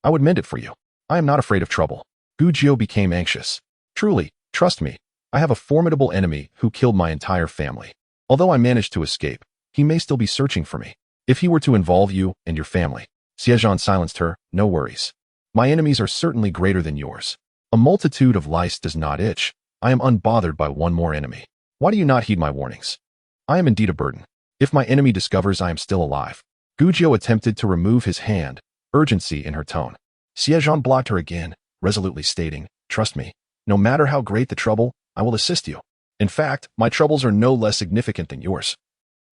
I would mend it for you. I am not afraid of trouble. Gujio became anxious. Truly, trust me, I have a formidable enemy who killed my entire family. Although I managed to escape, he may still be searching for me. If he were to involve you and your family. Xie Zhan silenced her, no worries. My enemies are certainly greater than yours. A multitude of lice does not itch. I am unbothered by one more enemy. Why do you not heed my warnings? I am indeed a burden. If my enemy discovers I am still alive. Gujio attempted to remove his hand, urgency in her tone. Xie Zhan blocked her again, resolutely stating, Trust me, no matter how great the trouble, I will assist you. In fact, my troubles are no less significant than yours.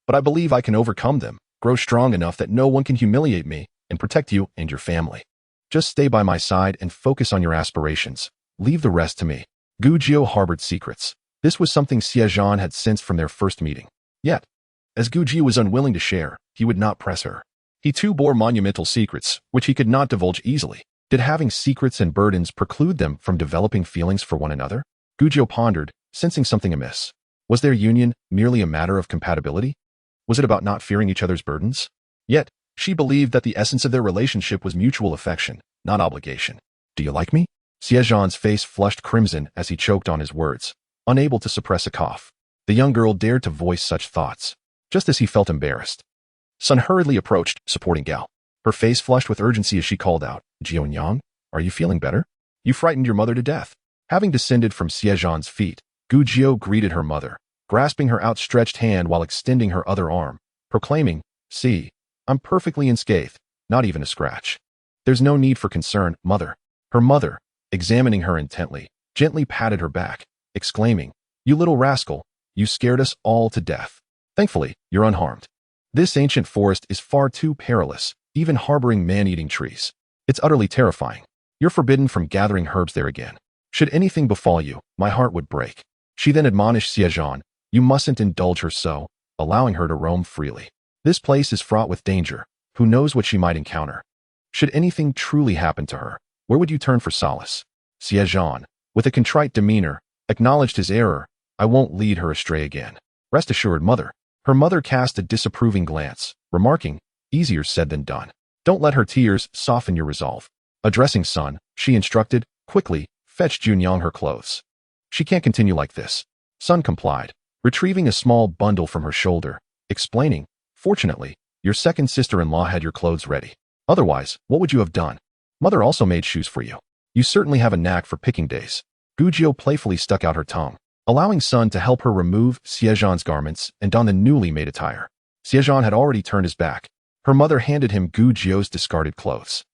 But I believe I can overcome them, grow strong enough that no one can humiliate me, and protect you and your family. Just stay by my side and focus on your aspirations. Leave the rest to me. Gujio harbored secrets. This was something Xie Zhan had sensed from their first meeting. Yet, as Gujio was unwilling to share, he would not press her. He too bore monumental secrets, which he could not divulge easily. Did having secrets and burdens preclude them from developing feelings for one another? Gujio pondered, sensing something amiss. Was their union merely a matter of compatibility? Was it about not fearing each other's burdens? Yet, she believed that the essence of their relationship was mutual affection, not obligation. Do you like me? Xie Zhan's face flushed crimson as he choked on his words, unable to suppress a cough. The young girl dared to voice such thoughts, just as he felt embarrassed. Sun hurriedly approached, supporting Gao. Her face flushed with urgency as she called out, Jianyang, are you feeling better? You frightened your mother to death. Having descended from Xie Zhan's feet, Gujio greeted her mother, grasping her outstretched hand while extending her other arm, proclaiming, See, I'm perfectly unscathed, not even a scratch. There's no need for concern, mother. Her mother, examining her intently, gently patted her back, exclaiming, You little rascal, you scared us all to death. Thankfully, you're unharmed. This ancient forest is far too perilous, even harboring man-eating trees. It's utterly terrifying. You're forbidden from gathering herbs there again. Should anything befall you, my heart would break. She then admonished Xie Zhan, You mustn't indulge her so, allowing her to roam freely. This place is fraught with danger. Who knows what she might encounter? Should anything truly happen to her, where would you turn for solace? Xie Zhan, with a contrite demeanor, acknowledged his error. I won't lead her astray again. Rest assured, mother. Her mother cast a disapproving glance, remarking, Easier said than done. Don't let her tears soften your resolve. Addressing Sun, she instructed, Quickly, fetch Junyang her clothes. She can't continue like this. Sun complied, retrieving a small bundle from her shoulder, explaining, Fortunately, your second sister-in-law had your clothes ready. Otherwise, what would you have done? Mother also made shoes for you. You certainly have a knack for picking days. Gujio playfully stuck out her tongue, allowing Sun to help her remove Xie Zhan's garments and don the newly made attire. Xie Zhan had already turned his back. Her mother handed him Gujio's discarded clothes.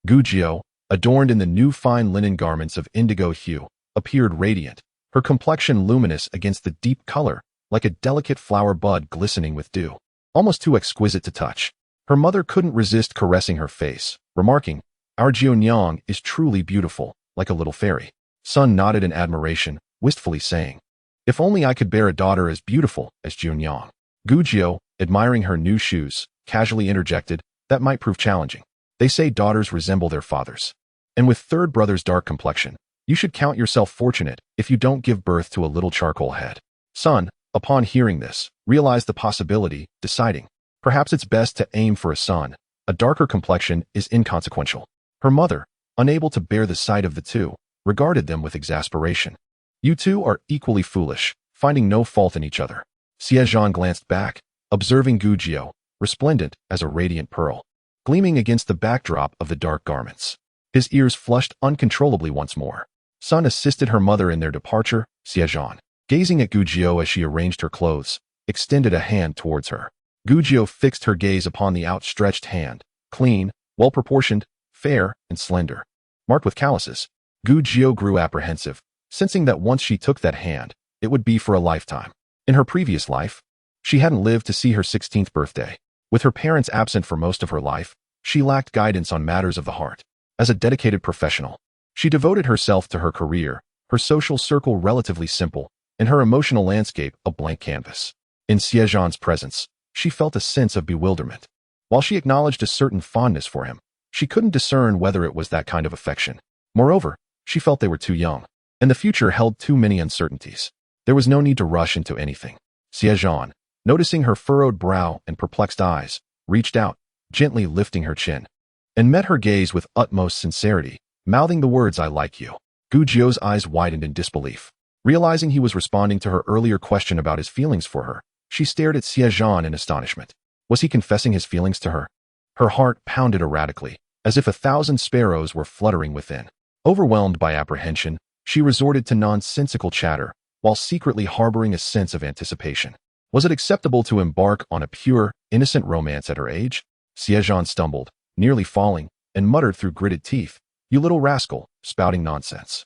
Gujio, adorned in the new fine linen garments of indigo hue, appeared radiant, her complexion luminous against the deep color, like a delicate flower bud glistening with dew. Almost too exquisite to touch. Her mother couldn't resist caressing her face, remarking, Our Jianyang is truly beautiful, like a little fairy. Sun nodded in admiration, wistfully saying, If only I could bear a daughter as beautiful as Jianyang. Gujio, admiring her new shoes, casually interjected, That might prove challenging. They say daughters resemble their fathers. And with third brother's dark complexion, you should count yourself fortunate if you don't give birth to a little charcoal head. Sun, upon hearing this, realized the possibility, deciding, Perhaps it's best to aim for a son. A darker complexion is inconsequential. Her mother, unable to bear the sight of the two, regarded them with exasperation. You two are equally foolish, finding no fault in each other. Xie Zhan glanced back, observing Gujio, resplendent as a radiant pearl, gleaming against the backdrop of the dark garments. His ears flushed uncontrollably once more. Sun assisted her mother in their departure. Xie Zhan, gazing at Gujiao as she arranged her clothes, extended a hand towards her. Gujiao fixed her gaze upon the outstretched hand, clean, well-proportioned, fair, and slender. Marked with calluses, Gujiao grew apprehensive, sensing that once she took that hand, it would be for a lifetime. In her previous life, she hadn't lived to see her 16th birthday. With her parents absent for most of her life, she lacked guidance on matters of the heart. As a dedicated professional, she devoted herself to her career, her social circle relatively simple, and her emotional landscape a blank canvas. In Xie Zhan's presence, she felt a sense of bewilderment. While she acknowledged a certain fondness for him, she couldn't discern whether it was that kind of affection. Moreover, she felt they were too young, and the future held too many uncertainties. There was no need to rush into anything. Xie Zhan, noticing her furrowed brow and perplexed eyes, reached out, gently lifting her chin, and met her gaze with utmost sincerity, mouthing the words, "I like you." Gujiao's eyes widened in disbelief. Realizing he was responding to her earlier question about his feelings for her, she stared at Xie Zhan in astonishment. Was he confessing his feelings to her? Her heart pounded erratically, as if 1,000 sparrows were fluttering within. Overwhelmed by apprehension, she resorted to nonsensical chatter, while secretly harboring a sense of anticipation. Was it acceptable to embark on a pure, innocent romance at her age? Xie Zhan stumbled, nearly falling, and muttered through gritted teeth, "You little rascal, spouting nonsense."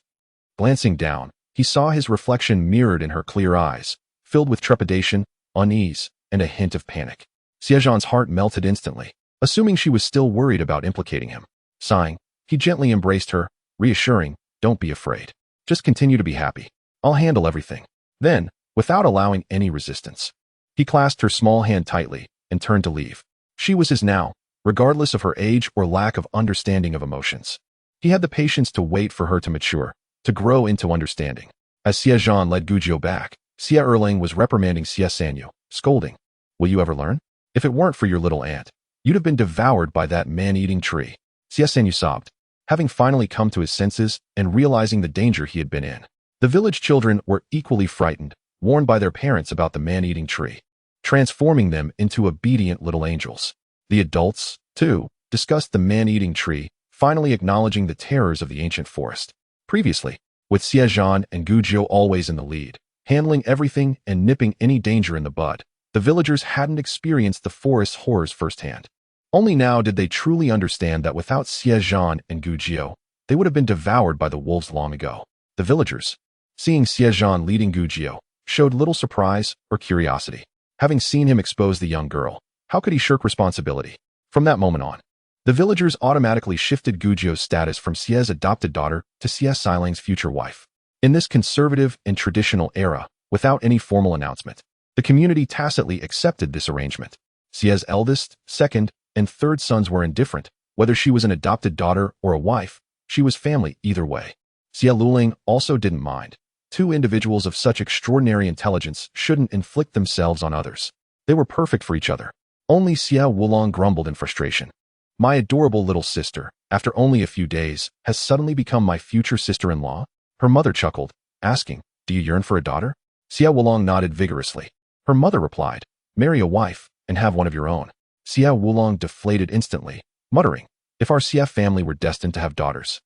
Glancing down, he saw his reflection mirrored in her clear eyes, filled with trepidation, unease, and a hint of panic. Xie Zhan's heart melted instantly, assuming she was still worried about implicating him. Sighing, he gently embraced her, reassuring, "Don't be afraid. Just continue to be happy. I'll handle everything." Then, without allowing any resistance, he clasped her small hand tightly and turned to leave. She was his now, regardless of her age or lack of understanding of emotions. He had the patience to wait for her to mature, to grow into understanding. As Xie Zhan led Gujiao back, Xie Erling was reprimanding Xie Sanyu, scolding, "Will you ever learn? If it weren't for your little aunt, you'd have been devoured by that man-eating tree." Xie Sanyu sobbed, having finally come to his senses and realizing the danger he had been in. The village children were equally frightened, warned by their parents about the man-eating tree, transforming them into obedient little angels. The adults, too, discussed the man-eating tree, finally acknowledging the terrors of the ancient forest. Previously, with Xie Zhan and Gujiao always in the lead, handling everything and nipping any danger in the bud, the villagers hadn't experienced the forest's horrors firsthand. Only now did they truly understand that without Xie Zhan and Gujiao, they would have been devoured by the wolves long ago. The villagers, seeing Xie Zhan leading Gujiao, showed little surprise or curiosity. Having seen him expose the young girl, how could he shirk responsibility? From that moment on, the villagers automatically shifted Gujiao's status from Xie's adopted daughter to Xie Sailing's future wife. In this conservative and traditional era, without any formal announcement, the community tacitly accepted this arrangement. Xie's eldest, second, and third sons were indifferent. Whether she was an adopted daughter or a wife, she was family either way. Xie Luling also didn't mind. Two individuals of such extraordinary intelligence shouldn't inflict themselves on others. They were perfect for each other. Only Xie Wulong grumbled in frustration. "My adorable little sister, after only a few days, has suddenly become my future sister-in-law?" Her mother chuckled, asking, "Do you yearn for a daughter?" Xie Wulong nodded vigorously. Her mother replied, "Marry a wife and have one of your own." Xie Wulong deflated instantly, muttering, "If our Xie family were destined to have daughters,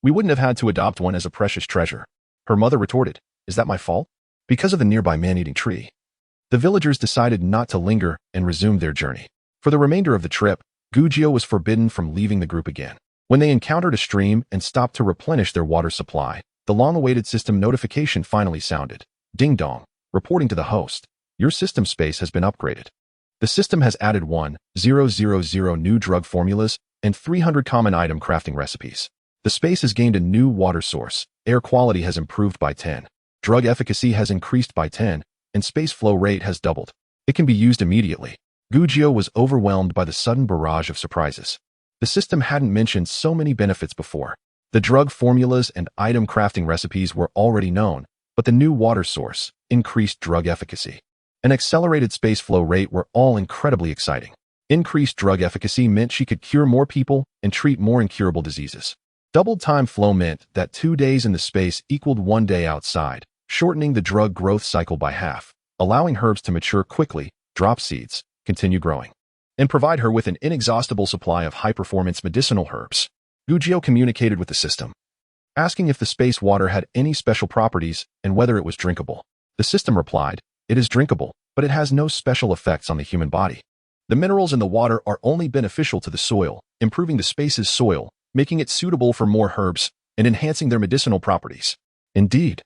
we wouldn't have had to adopt one as a precious treasure." Her mother retorted, "Is that my fault?" Because of the nearby man-eating tree. The villagers decided not to linger and resumed their journey. For the remainder of the trip, Gujiao was forbidden from leaving the group again. When they encountered a stream and stopped to replenish their water supply, the long-awaited system notification finally sounded. Ding dong, reporting to the host. Your system space has been upgraded. The system has added 1,000 new drug formulas and 300 common item crafting recipes. The space has gained a new water source, air quality has improved by 10, drug efficacy has increased by 10, and space flow rate has doubled. It can be used immediately. Gujiao was overwhelmed by the sudden barrage of surprises. The system hadn't mentioned so many benefits before. The drug formulas and item crafting recipes were already known, but the new water source, increased drug efficacy, and accelerated space flow rate were all incredibly exciting. Increased drug efficacy meant she could cure more people and treat more incurable diseases. Doubled time flow meant that 2 days in the space equaled 1 day outside, shortening the drug growth cycle by half, allowing herbs to mature quickly, drop seeds, continue growing, and provide her with an inexhaustible supply of high-performance medicinal herbs. Gujiao communicated with the system, asking if the space water had any special properties and whether it was drinkable. The system replied, "It is drinkable, but it has no special effects on the human body. The minerals in the water are only beneficial to the soil, improving the space's soil, making it suitable for more herbs, and enhancing their medicinal properties." Indeed,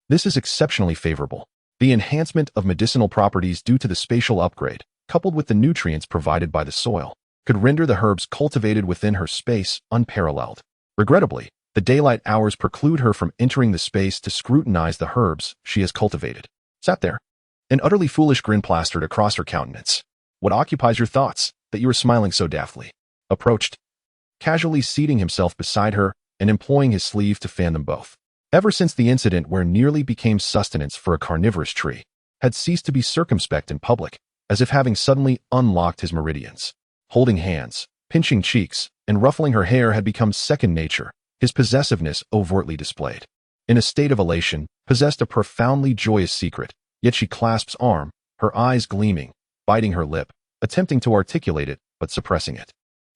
this is exceptionally favorable. The enhancement of medicinal properties due to the spatial upgrade, coupled with the nutrients provided by the soil, could render the herbs cultivated within her space unparalleled. Regrettably, the daylight hours preclude her from entering the space to scrutinize the herbs she has cultivated. Sat there, an utterly foolish grin plastered across her countenance. "What occupies your thoughts, that you are smiling so daftly?" Approached, casually seating himself beside her and employing his sleeve to fan them both. Ever since the incident where nearly became sustenance for a carnivorous tree, had ceased to be circumspect in public, as if having suddenly unlocked his meridians. Holding hands, pinching cheeks, and ruffling her hair had become second nature, his possessiveness overtly displayed. In a state of elation, possessed a profoundly joyous secret, yet she clasps arm, her eyes gleaming, biting her lip, attempting to articulate it, but suppressing it.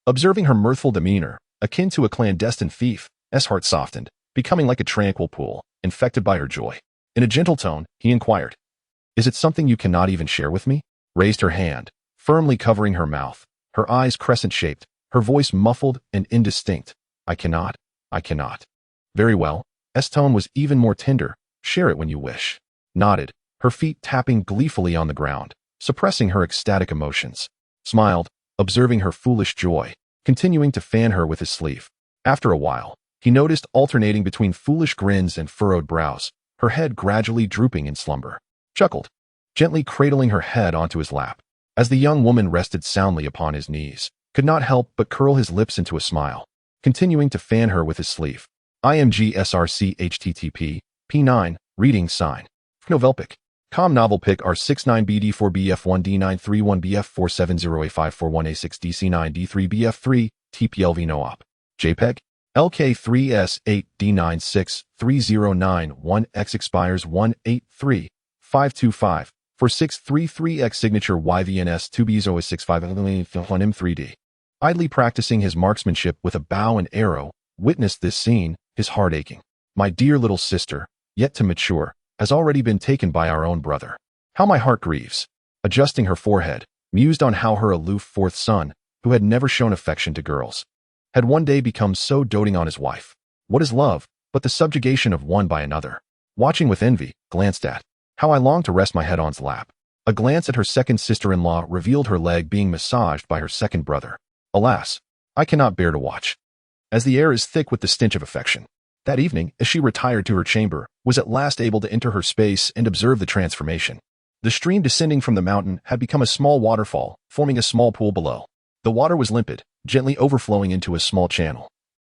Observing her mirthful demeanor, akin to a clandestine thief, S. heart softened, becoming like a tranquil pool, infected by her joy. In a gentle tone, he inquired, "Is it something you cannot even share with me?" Raised her hand, firmly covering her mouth, her eyes crescent-shaped, her voice muffled and indistinct. I cannot. Very well." S. tone was even more tender. "Share it when you wish." Nodded, her feet tapping gleefully on the ground, suppressing her ecstatic emotions. Smiled, observing her foolish joy, continuing to fan her with his sleeve. After a while, he noticed alternating between foolish grins and furrowed brows, her head gradually drooping in slumber. Chuckled, gently cradling her head onto his lap. As the young woman rested soundly upon his knees, could not help but curl his lips into a smile, continuing to fan her with his sleeve. IMG SRC HTTP, P9, reading sign. Novelpic. Com novel pic R69BD4BF1D931708541861A6DC9D3BF3, TPLV no op. JPEG. LK3S8D963091X expires 183-525 for 633X signature YVNS2B065M3D. Idly practicing his marksmanship with a bow and arrow, witnessed this scene, his heart aching. My dear little sister, yet to mature, has already been taken by our own brother. How my heart grieves. Adjusting her forehead, mused on how her aloof fourth son, who had never shown affection to girls, had one day become so doting on his wife. What is love but the subjugation of one by another? Watching with envy, glanced at. How I longed to rest my head on's lap. A glance at her second sister-in-law revealed her leg being massaged by her second brother. Alas, I cannot bear to watch, as the air is thick with the stench of affection. That evening, as she retired to her chamber, was at last able to enter her space and observe the transformation. The stream descending from the mountain had become a small waterfall, forming a small pool below. The water was limpid, gently overflowing into a small channel,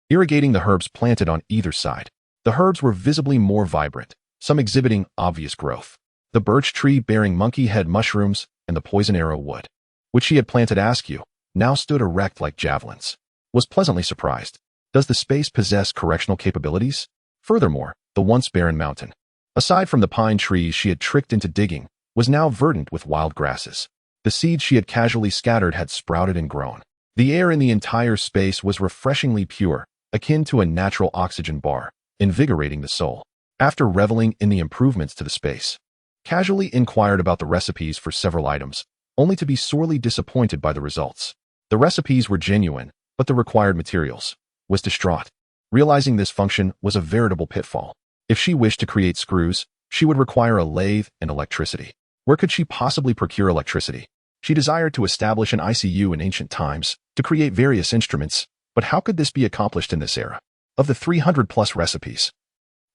irrigating the herbs planted on either side. The herbs were visibly more vibrant, some exhibiting obvious growth. The birch tree bearing monkey head mushrooms and the poison arrow wood, which she had planted askew, now stood erect like javelins. Was pleasantly surprised. Does the space possess correctional capabilities? Furthermore, the once barren mountain, aside from the pine trees she had tricked into digging, was now verdant with wild grasses. The seeds she had casually scattered had sprouted and grown. The air in the entire space was refreshingly pure, akin to a natural oxygen bar, invigorating the soul. After reveling in the improvements to the space, casually inquired about the recipes for several items, only to be sorely disappointed by the results. The recipes were genuine, but the required materials. Was distraught. Realizing this function was a veritable pitfall. If she wished to create screws, she would require a lathe and electricity. Where could she possibly procure electricity? She desired to establish an ICU in ancient times, to create various instruments, but how could this be accomplished in this era? Of the 300-plus recipes,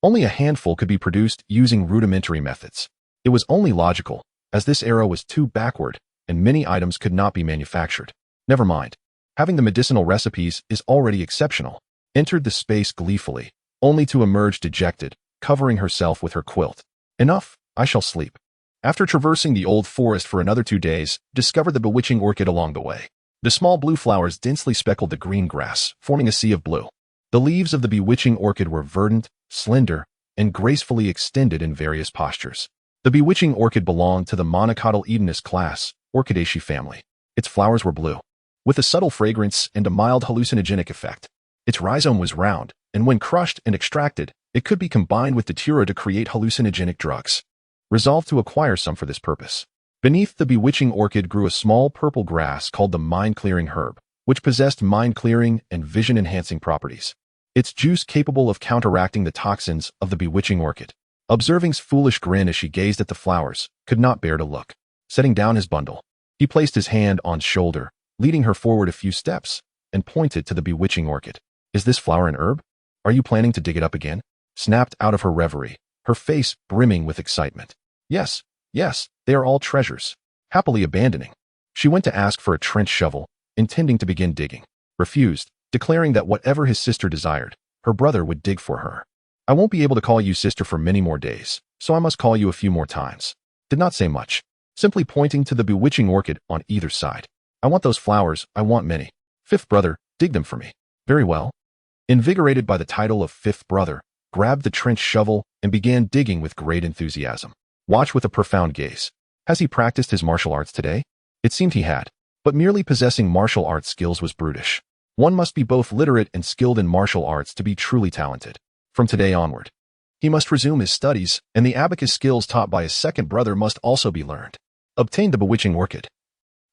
only a handful could be produced using rudimentary methods. It was only logical, as this era was too backward, and many items could not be manufactured. Never mind. Having the medicinal recipes is already exceptional. Entered the space gleefully, only to emerge dejected, covering herself with her quilt. Enough, I shall sleep. After traversing the old forest for another 2 days, discovered the bewitching orchid along the way. The small blue flowers densely speckled the green grass, forming a sea of blue. The leaves of the bewitching orchid were verdant, slender, and gracefully extended in various postures. The bewitching orchid belonged to the monocotyledonous class, Orchidaceae family. Its flowers were blue, with a subtle fragrance and a mild hallucinogenic effect. Its rhizome was round, and when crushed and extracted, it could be combined with datura to create hallucinogenic drugs. Resolved to acquire some for this purpose. Beneath the bewitching orchid grew a small purple grass called the mind-clearing herb, which possessed mind-clearing and vision-enhancing properties. Its juice capable of counteracting the toxins of the bewitching orchid. Observing's foolish grin as she gazed at the flowers, could not bear to look. Setting down his bundle, he placed his hand on shoulder, leading her forward a few steps, and pointed to the bewitching orchid. Is this flower an herb? Are you planning to dig it up again? Snapped out of her reverie, her face brimming with excitement. Yes, yes, they are all treasures. Happily abandoning. She went to ask for a trench shovel, intending to begin digging. Refused, declaring that whatever his sister desired, her brother would dig for her. I won't be able to call you sister for many more days, so I must call you a few more times. Did not say much, simply pointing to the bewitching orchid on either side. I want those flowers, I want many. Fifth brother, dig them for me. Very well. Invigorated by the title of fifth brother, grabbed the trench shovel and began digging with great enthusiasm. Watch with a profound gaze. Has he practiced his martial arts today? It seemed he had, but merely possessing martial arts skills was brutish. One must be both literate and skilled in martial arts to be truly talented. From today onward, he must resume his studies, and the abacus skills taught by his second brother must also be learned. Obtained the bewitching orchid,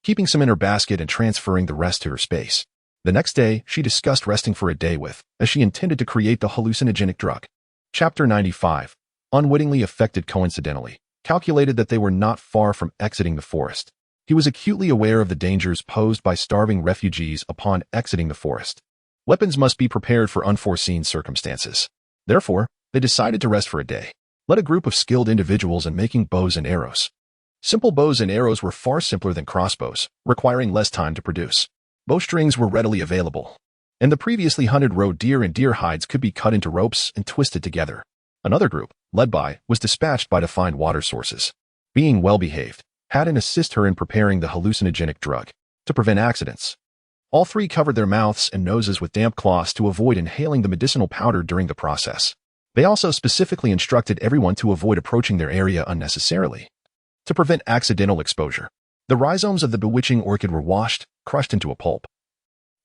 keeping some in her basket and transferring the rest to her space. The next day, she discussed resting for a day with, as she intended to create the hallucinogenic drug. Chapter 95. Unwittingly affected coincidentally, calculated that they were not far from exiting the forest. He was acutely aware of the dangers posed by starving refugees upon exiting the forest. Weapons must be prepared for unforeseen circumstances. Therefore, they decided to rest for a day. Led a group of skilled individuals in making bows and arrows. Simple bows and arrows were far simpler than crossbows, requiring less time to produce. Bowstrings were readily available, and the previously hunted roe deer and deer hides could be cut into ropes and twisted together. Another group, led by, was dispatched by to find water sources. Being well-behaved, had and assist her in preparing the hallucinogenic drug, to prevent accidents. All three covered their mouths and noses with damp cloths to avoid inhaling the medicinal powder during the process. They also specifically instructed everyone to avoid approaching their area unnecessarily, to prevent accidental exposure. The rhizomes of the bewitching orchid were washed, crushed into a pulp,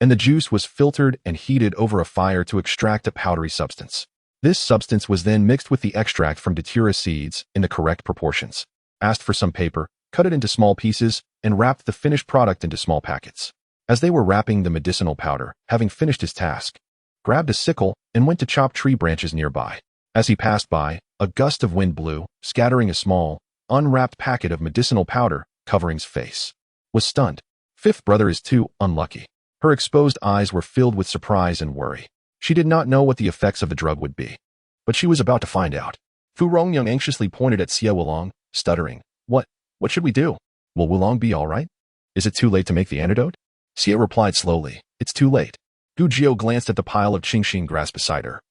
and the juice was filtered and heated over a fire to extract a powdery substance. This substance was then mixed with the extract from datura seeds in the correct proportions. Asked for some paper, cut it into small pieces, and wrapped the finished product into small packets. As they were wrapping the medicinal powder, having finished his task, grabbed a sickle and went to chop tree branches nearby. As he passed by, a gust of wind blew, scattering a small, unwrapped packet of medicinal powder, covering his face. Was stunned. Fifth brother is too unlucky. Her exposed eyes were filled with surprise and worry. She did not know what the effects of the drug would be, but she was about to find out. Fu Rongyang anxiously pointed at Xie Wulong, stuttering. What should we do? Will Wulong be all right? Is it too late to make the antidote? Xie replied slowly, it's too late. Gu Jiao glanced at the pile of qingxing grass beside her.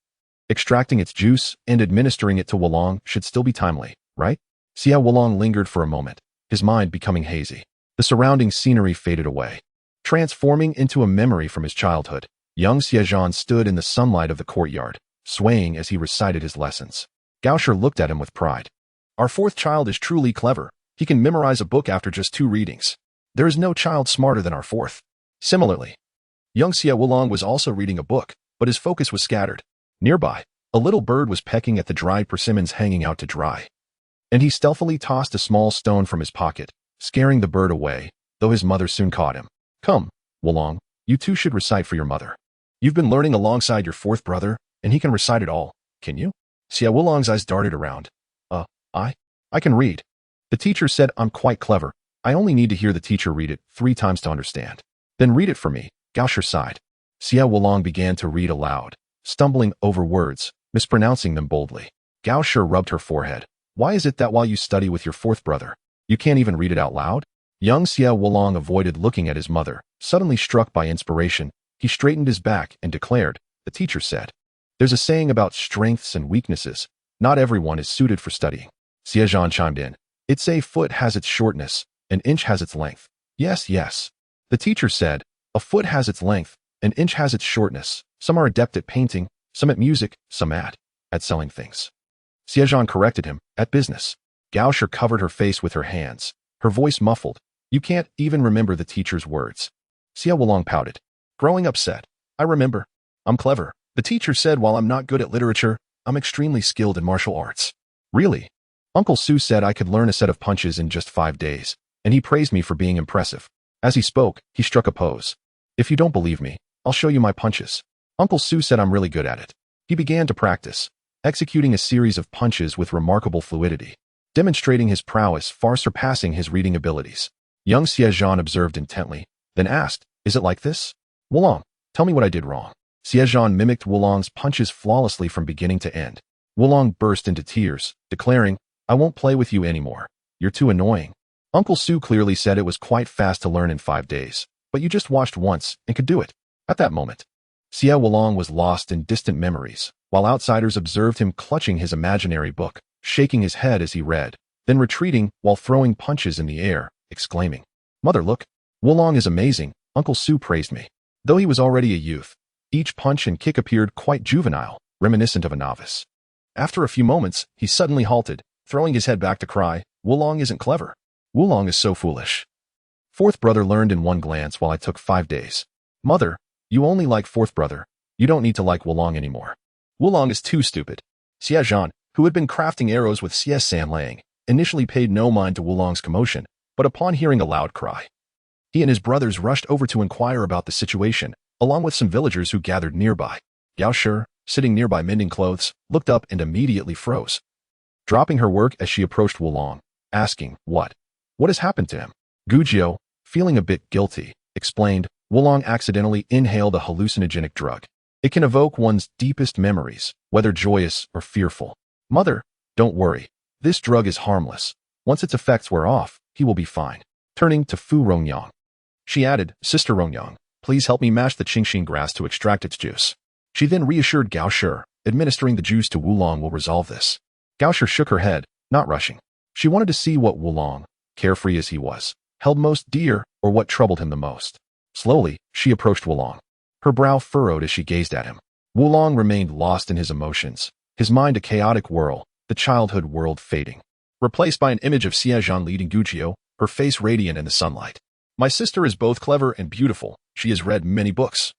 Extracting its juice and administering it to Wulong should still be timely, right? Xie Wulong lingered for a moment, his mind becoming hazy. The surrounding scenery faded away, transforming into a memory from his childhood. Young Xie Zhan stood in the sunlight of the courtyard, swaying as he recited his lessons. Gaosher looked at him with pride. Our fourth child is truly clever. He can memorize a book after just 2 readings. There is no child smarter than our fourth. Similarly, young Xie Wulong was also reading a book, but his focus was scattered. Nearby, a little bird was pecking at the dried persimmons hanging out to dry, and he stealthily tossed a small stone from his pocket, scaring the bird away, though his mother soon caught him. Come, Wulong, you two should recite for your mother. You've been learning alongside your fourth brother, and he can recite it all, can you? Xie Wulong's eyes darted around. I can read. The teacher said I'm quite clever. I only need to hear the teacher read it 3 times to understand. Then read it for me, Gaosher sighed. Xie Wulong began to read aloud, stumbling over words, mispronouncing them boldly. Gaosher rubbed her forehead. Why is it that while you study with your fourth brother, you can't even read it out loud? Young Xie Wulong avoided looking at his mother. Suddenly struck by inspiration, he straightened his back and declared, the teacher said, there's a saying about strengths and weaknesses. Not everyone is suited for studying. Xie Zhan chimed in. It's a foot has its shortness, an inch has its length. Yes, yes. The teacher said, a foot has its length, an inch has its shortness. Some are adept at painting, some at music, some at selling things. Xie Zhan corrected him, at business. Gaosher covered her face with her hands, her voice muffled. You can't even remember the teacher's words. Xie Wulong pouted, growing upset. I remember. I'm clever. The teacher said while I'm not good at literature, I'm extremely skilled in martial arts. Really? Uncle Su said I could learn a set of punches in just 5 days, and he praised me for being impressive. As he spoke, he struck a pose. If you don't believe me, I'll show you my punches. Uncle Su said I'm really good at it. He began to practice, executing a series of punches with remarkable fluidity, demonstrating his prowess far surpassing his reading abilities. Young Xie Zhan observed intently, then asked, "Is it like this? Wulong, tell me what I did wrong." Xie Zhan mimicked Wulong's punches flawlessly from beginning to end. Wulong burst into tears, declaring, "I won't play with you anymore. You're too annoying." Uncle Su clearly said it was quite fast to learn in 5 days, but you just watched once and could do it. At that moment, Xie Wulong was lost in distant memories, while outsiders observed him clutching his imaginary book, shaking his head as he read, then retreating while throwing punches in the air, exclaiming, "Mother, look! Wulong is amazing." Uncle Su praised me. Though he was already a youth, each punch and kick appeared quite juvenile, reminiscent of a novice. After a few moments, he suddenly halted, throwing his head back to cry, "Wulong isn't clever. Wulong is so foolish." Fourth brother learned in 1 glance while I took 5 days. "Mother, you only like fourth brother. You don't need to like Wulong anymore. Wulong is too stupid." Xie Zhan, who had been crafting arrows with Xie San Lang, initially paid no mind to Wulong's commotion, but upon hearing a loud cry, he and his brothers rushed over to inquire about the situation, along with some villagers who gathered nearby. Gao Shi, sitting nearby mending clothes, looked up and immediately froze, dropping her work as she approached Wulong, asking, What has happened to him?" Gujiao, feeling a bit guilty, explained, "Wulong accidentally inhaled a hallucinogenic drug. It can evoke one's deepest memories, whether joyous or fearful. Mother, don't worry. This drug is harmless. Once its effects wear off, he will be fine." Turning to Fu Rongyang, she added, "Sister Rongyang, please help me mash the qingxin grass to extract its juice." She then reassured Gao Shi, administering the juice to Wulong will resolve this. Gao Shi shook her head, not rushing. She wanted to see what Wulong, carefree as he was, held most dear or what troubled him the most. Slowly, she approached Wulong. Her brow furrowed as she gazed at him. Wulong remained lost in his emotions, his mind a chaotic whirl, the childhood world fading, replaced by an image of Xie Zhan leading Gujiao, her face radiant in the sunlight. "My sister is both clever and beautiful. She has read many books.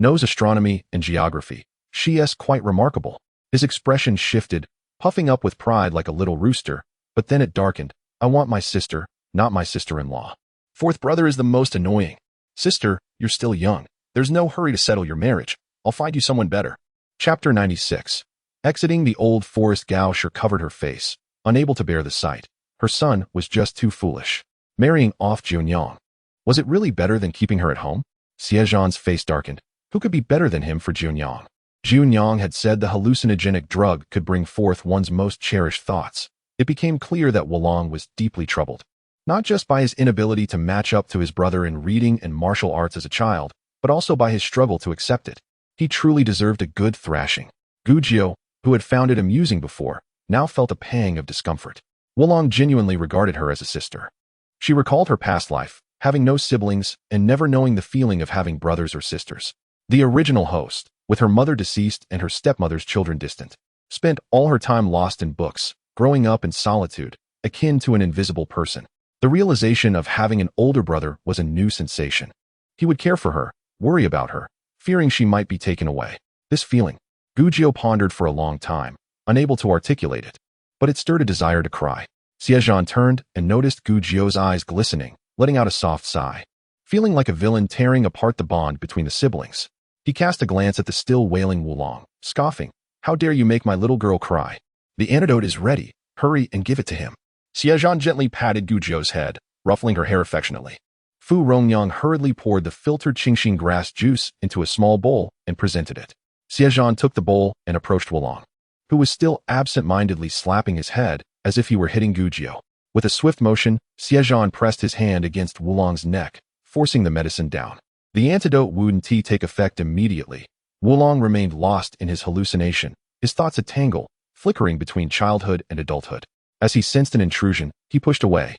Knows astronomy and geography. She is quite remarkable." His expression shifted, puffing up with pride like a little rooster, but then it darkened. "I want my sister, not my sister-in-law. Fourth brother is the most annoying. Sister, you're still young. There's no hurry to settle your marriage. I'll find you someone better." Chapter 96. Exiting the old forest, Gao Shi covered her face, unable to bear the sight. Her son was just too foolish. Marrying off Junyang. Was it really better than keeping her at home? Xie Zhan's face darkened. Who could be better than him for Junyang? Junyang had said the hallucinogenic drug could bring forth one's most cherished thoughts. It became clear that Wulong was deeply troubled, not just by his inability to match up to his brother in reading and martial arts as a child, but also by his struggle to accept it. He truly deserved a good thrashing. Gujiao, who had found it amusing before, now felt a pang of discomfort. Wulong genuinely regarded her as a sister. She recalled her past life, having no siblings and never knowing the feeling of having brothers or sisters. The original host, with her mother deceased and her stepmother's children distant, spent all her time lost in books, growing up in solitude, akin to an invisible person. The realization of having an older brother was a new sensation. He would care for her, worry about her, fearing she might be taken away. This feeling, Gujiao pondered for a long time, unable to articulate it, but it stirred a desire to cry. Xie Zhan turned and noticed Gujiao's eyes glistening, letting out a soft sigh. Feeling like a villain tearing apart the bond between the siblings, he cast a glance at the still wailing Wulong, scoffing, "How dare you make my little girl cry? The antidote is ready. Hurry and give it to him." Xie Zhan gently patted Gujiao's head, ruffling her hair affectionately. Fu Rongyang hurriedly poured the filtered qingxin grass juice into a small bowl and presented it. Xie Zhan took the bowl and approached Wulong, who was still absent-mindedly slapping his head as if he were hitting Gujiao. With a swift motion, Xie Zhan pressed his hand against Wulong's neck, forcing the medicine down. The antidote wouldn't take effect immediately. Wulong remained lost in his hallucination, his thoughts a tangle, flickering between childhood and adulthood. As he sensed an intrusion, he pushed away,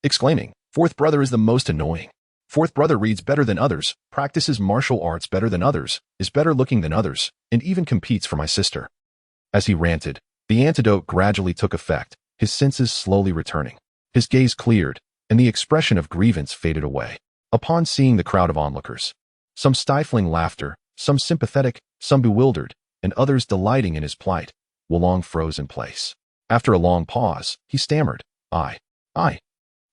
exclaiming, "Fourth brother is the most annoying. Fourth brother reads better than others, practices martial arts better than others, is better looking than others, and even competes for my sister." As he ranted, the antidote gradually took effect, his senses slowly returning. His gaze cleared, and the expression of grievance faded away. Upon seeing the crowd of onlookers, some stifling laughter, some sympathetic, some bewildered, and others delighting in his plight. Wulong froze in place. After a long pause, he stammered, I.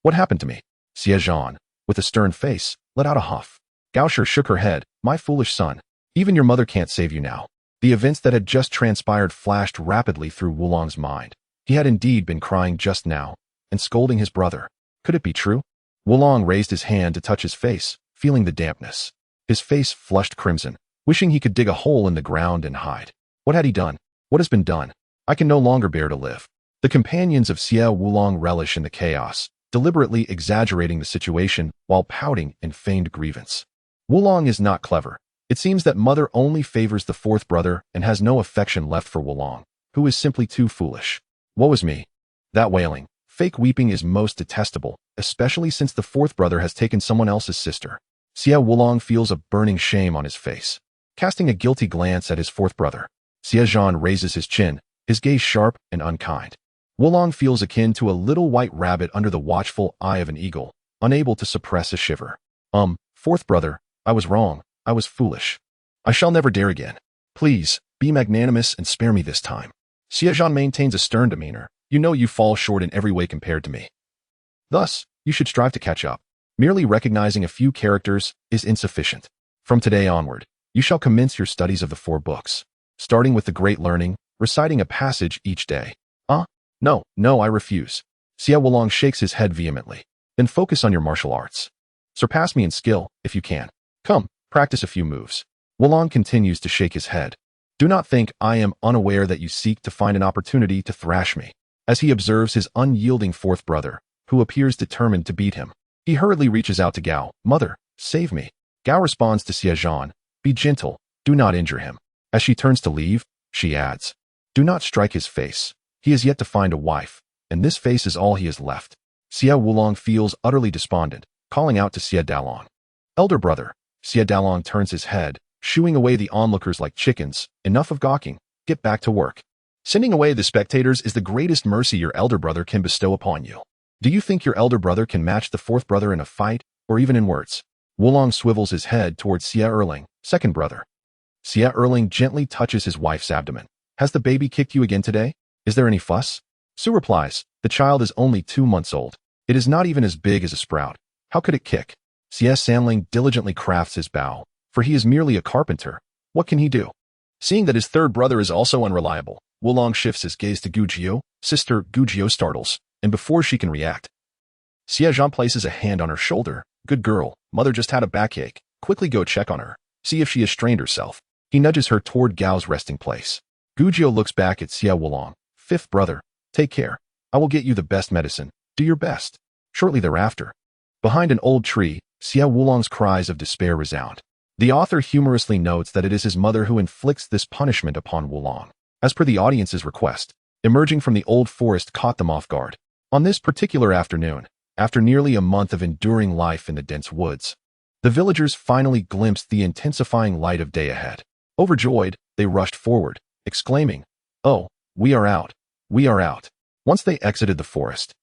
What happened to me? Xie Zhan, with a stern face, let out a huff. Gaoshi shook her head. My foolish son. Even your mother can't save you now. The events that had just transpired flashed rapidly through Wulong's mind. He had indeed been crying just now, and scolding his brother. Could it be true? Wulong raised his hand to touch his face, feeling the dampness. His face flushed crimson, wishing he could dig a hole in the ground and hide. What had he done? What has been done? I can no longer bear to live. The companions of Xie Wulong relish in the chaos, deliberately exaggerating the situation while pouting in feigned grievance. Wulong is not clever. It seems that mother only favors the fourth brother and has no affection left for Wulong, who is simply too foolish. Woe is me. That wailing, fake weeping is most detestable, especially since the fourth brother has taken someone else's sister. Xie Wulong feels a burning shame on his face. Casting a guilty glance at his fourth brother, Xie Zhan raises his chin, his gaze sharp and unkind. Wulong feels akin to a little white rabbit under the watchful eye of an eagle, unable to suppress a shiver. Fourth brother, I was wrong. I was foolish. I shall never dare again. Please, be magnanimous and spare me this time. Xie Zhan maintains a stern demeanor. You know you fall short in every way compared to me. Thus, you should strive to catch up. Merely recognizing a few characters is insufficient. From today onward, you shall commence your studies of the 4 books, starting with the Great Learning, reciting a passage each day. No, I refuse. Xie Wulong shakes his head vehemently. Then focus on your martial arts. Surpass me in skill, if you can. Come, practice a few moves. Wulong continues to shake his head. Do not think I am unaware that you seek to find an opportunity to thrash me. As he observes his unyielding fourth brother, who appears determined to beat him, he hurriedly reaches out to Gao. Mother, save me. Gao responds to Xie Zhan. Be gentle, do not injure him. As she turns to leave, she adds, do not strike his face. He is yet to find a wife, and this face is all he has left. Xie Wulong feels utterly despondent, calling out to Xie Dalong. Elder brother. Xie Dalong turns his head, shooing away the onlookers like chickens. Enough of gawking. Get back to work. Sending away the spectators is the greatest mercy your elder brother can bestow upon you. Do you think your elder brother can match the fourth brother in a fight, or even in words? Wulong swivels his head towards Xie Erling, second brother. Xie Erling gently touches his wife's abdomen. Has the baby kicked you again today? Is there any fuss? Su replies, the child is only 2 months old. It is not even as big as a sprout. How could it kick? Xie Sanling diligently crafts his bow, for he is merely a carpenter. What can he do? Seeing that his third brother is also unreliable, Wulong shifts his gaze to Gujio. Sister Gujio startles, and before she can react, Xie Zhan places a hand on her shoulder. Good girl, mother just had a backache. Quickly go check on her. See if she has strained herself. He nudges her toward Gao's resting place. Gujio looks back at Xie Wulong. Fifth brother, take care. I will get you the best medicine. Do your best. Shortly thereafter, behind an old tree, Xie Wulong's cries of despair resound. The author humorously notes that it is his mother who inflicts this punishment upon Wulong. As per the audience's request, emerging from the old forest caught them off guard. On this particular afternoon, after nearly a month of enduring life in the dense woods, the villagers finally glimpsed the intensifying light of day ahead. Overjoyed, they rushed forward, exclaiming, "Oh, we are out! We are out!" Once they exited the forest,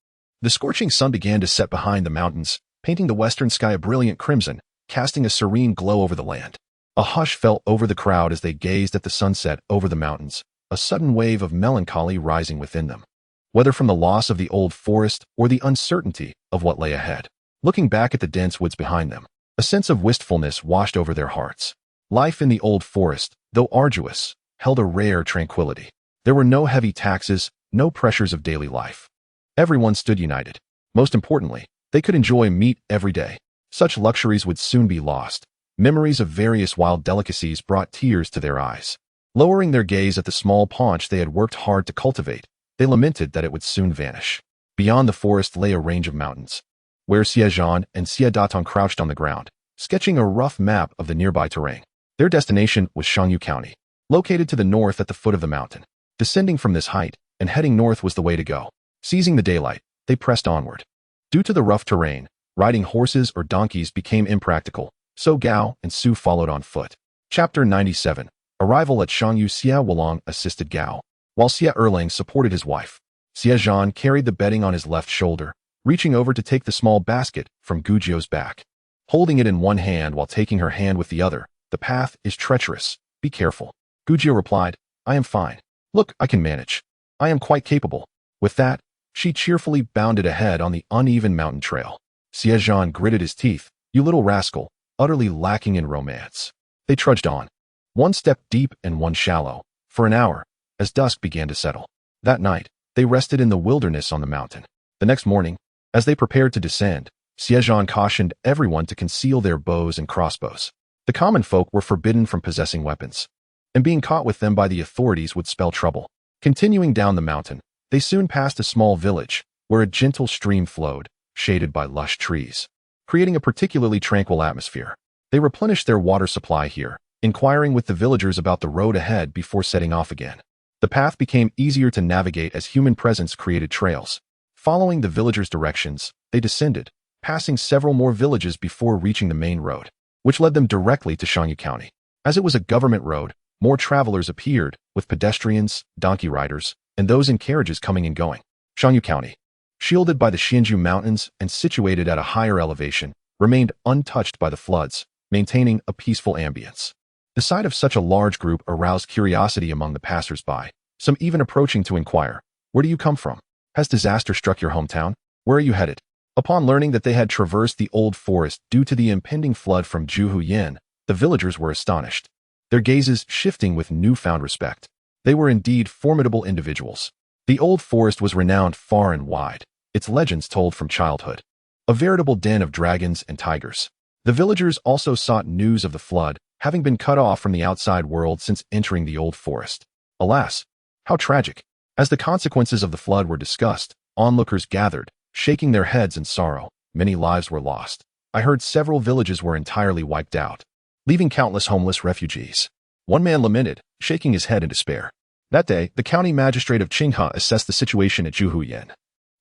the scorching sun began to set behind the mountains, painting the western sky a brilliant crimson, casting a serene glow over the land. A hush fell over the crowd as they gazed at the sunset over the mountains, a sudden wave of melancholy rising within them, whether from the loss of the old forest or the uncertainty of what lay ahead. Looking back at the dense woods behind them, a sense of wistfulness washed over their hearts. Life in the old forest, though arduous, held a rare tranquility. There were no heavy taxes, no pressures of daily life. Everyone stood united. Most importantly, they could enjoy meat every day. Such luxuries would soon be lost. Memories of various wild delicacies brought tears to their eyes. Lowering their gaze at the small paunch they had worked hard to cultivate, they lamented that it would soon vanish. Beyond the forest lay a range of mountains, where Xie Zhan and Xie Datong crouched on the ground, sketching a rough map of the nearby terrain. Their destination was Shangyu County, located to the north at the foot of the mountain. Descending from this height and heading north was the way to go. Seizing the daylight, they pressed onward. Due to the rough terrain, riding horses or donkeys became impractical, so Gao and Su followed on foot. Chapter 97. Arrival at Shangyu. Xie Wulong assisted Gao, while Xie Erling supported his wife. Xie Zhan carried the bedding on his left shoulder, reaching over to take the small basket from Gujio's back. Holding it in one hand while taking her hand with the other, The path is treacherous. Be careful. Gujio replied, I am fine. Look, I can manage. I am quite capable. With that, she cheerfully bounded ahead on the uneven mountain trail. Xie Zhan gritted his teeth. You little rascal, utterly lacking in romance. They trudged on, one step deep and one shallow, for an hour, as dusk began to settle. That night, they rested in the wilderness on the mountain. The next morning, as they prepared to descend, Xie Zhan cautioned everyone to conceal their bows and crossbows. The common folk were forbidden from possessing weapons, and being caught with them by the authorities would spell trouble. Continuing down the mountain, they soon passed a small village, where a gentle stream flowed, shaded by lush trees, creating a particularly tranquil atmosphere. They replenished their water supply here, inquiring with the villagers about the road ahead before setting off again. The path became easier to navigate as human presence created trails. Following the villagers' directions, they descended, passing several more villages before reaching the main road, which led them directly to Shangyu County. As it was a government road, more travelers appeared, with pedestrians, donkey riders, and those in carriages coming and going. Shangyu County, shielded by the Xianzhu Mountains and situated at a higher elevation, remained untouched by the floods, maintaining a peaceful ambience. The sight of such a large group aroused curiosity among the passers-by, some even approaching to inquire, Where do you come from? Has disaster struck your hometown? Where are you headed? Upon learning that they had traversed the old forest due to the impending flood from Zhuhuyan, the villagers were astonished, their gazes shifting with newfound respect. They were indeed formidable individuals. The old forest was renowned far and wide, its legends told from childhood, a veritable den of dragons and tigers. The villagers also sought news of the flood, having been cut off from the outside world since entering the old forest. Alas, how tragic! As the consequences of the flood were discussed, onlookers gathered, shaking their heads in sorrow. Many lives were lost. I heard several villages were entirely wiped out, leaving countless homeless refugees. One man lamented, shaking his head in despair. That day, the county magistrate of Qinghe assessed the situation at Zhuhuyan,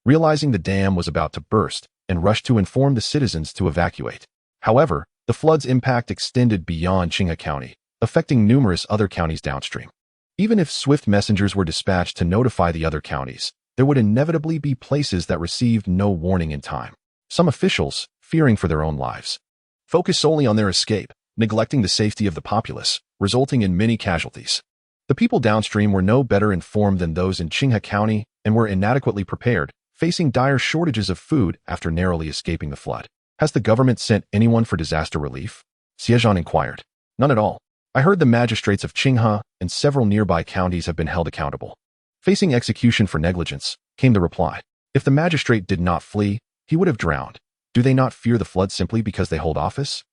realizing the dam was about to burst, and rushed to inform the citizens to evacuate. However, the flood's impact extended beyond Qinghe County, affecting numerous other counties downstream. Even if swift messengers were dispatched to notify the other counties, there would inevitably be places that received no warning in time. Some officials, fearing for their own lives, focused solely on their escape, neglecting the safety of the populace, resulting in many casualties. The people downstream were no better informed than those in Qinghe County and were inadequately prepared, facing dire shortages of food after narrowly escaping the flood. Has the government sent anyone for disaster relief? Xie Zhan inquired. None at all. I heard the magistrates of Qinghe and several nearby counties have been held accountable, facing execution for negligence, came the reply. If the magistrate did not flee, he would have drowned. Do they not fear the flood simply because they hold office?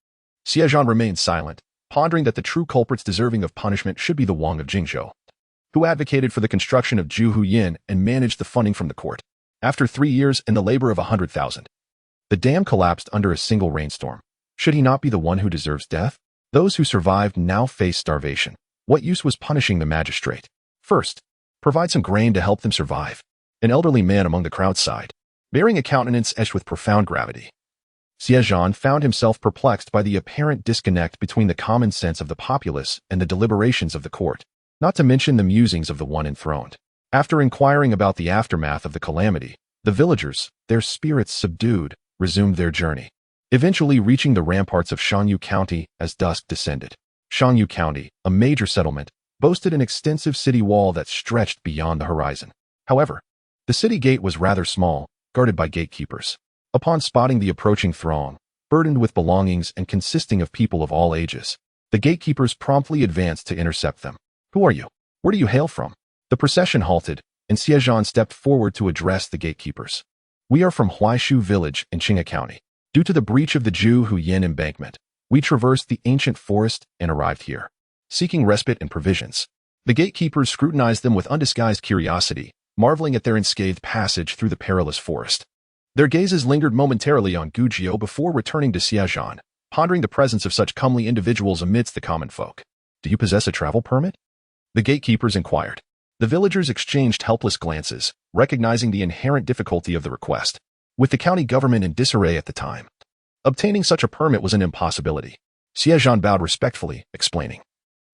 Xie Zhan remained silent, pondering that the true culprits deserving of punishment should be the Wang of Jingzhou, who advocated for the construction of Zhuhuyan and managed the funding from the court. After 3 years and the labor of 100,000, the dam collapsed under a single rainstorm. Should he not be the one who deserves death? Those who survived now faced starvation. What use was punishing the magistrate? First, provide some grain to help them survive. An elderly man among the crowd sighed, bearing a countenance etched with profound gravity. Xie Zhan found himself perplexed by the apparent disconnect between the common sense of the populace and the deliberations of the court, not to mention the musings of the one enthroned. After inquiring about the aftermath of the calamity, the villagers, their spirits subdued, resumed their journey, eventually reaching the ramparts of Shangyu County as dusk descended. Shangyu County, a major settlement, boasted an extensive city wall that stretched beyond the horizon. However, the city gate was rather small, guarded by gatekeepers. Upon spotting the approaching throng, burdened with belongings and consisting of people of all ages, the gatekeepers promptly advanced to intercept them. Who are you? Where do you hail from? The procession halted, and Xie Zhan stepped forward to address the gatekeepers. We are from Huaishu village in Qinghe County. Due to the breach of the Zhuhuyan embankment, we traversed the ancient forest and arrived here, seeking respite and provisions. The gatekeepers scrutinized them with undisguised curiosity, marveling at their unscathed passage through the perilous forest. Their gazes lingered momentarily on Gujio before returning to Xie Zhan, pondering the presence of such comely individuals amidst the common folk. Do you possess a travel permit? The gatekeepers inquired. The villagers exchanged helpless glances, recognizing the inherent difficulty of the request. With the county government in disarray at the time, obtaining such a permit was an impossibility. Xie Zhan bowed respectfully, explaining.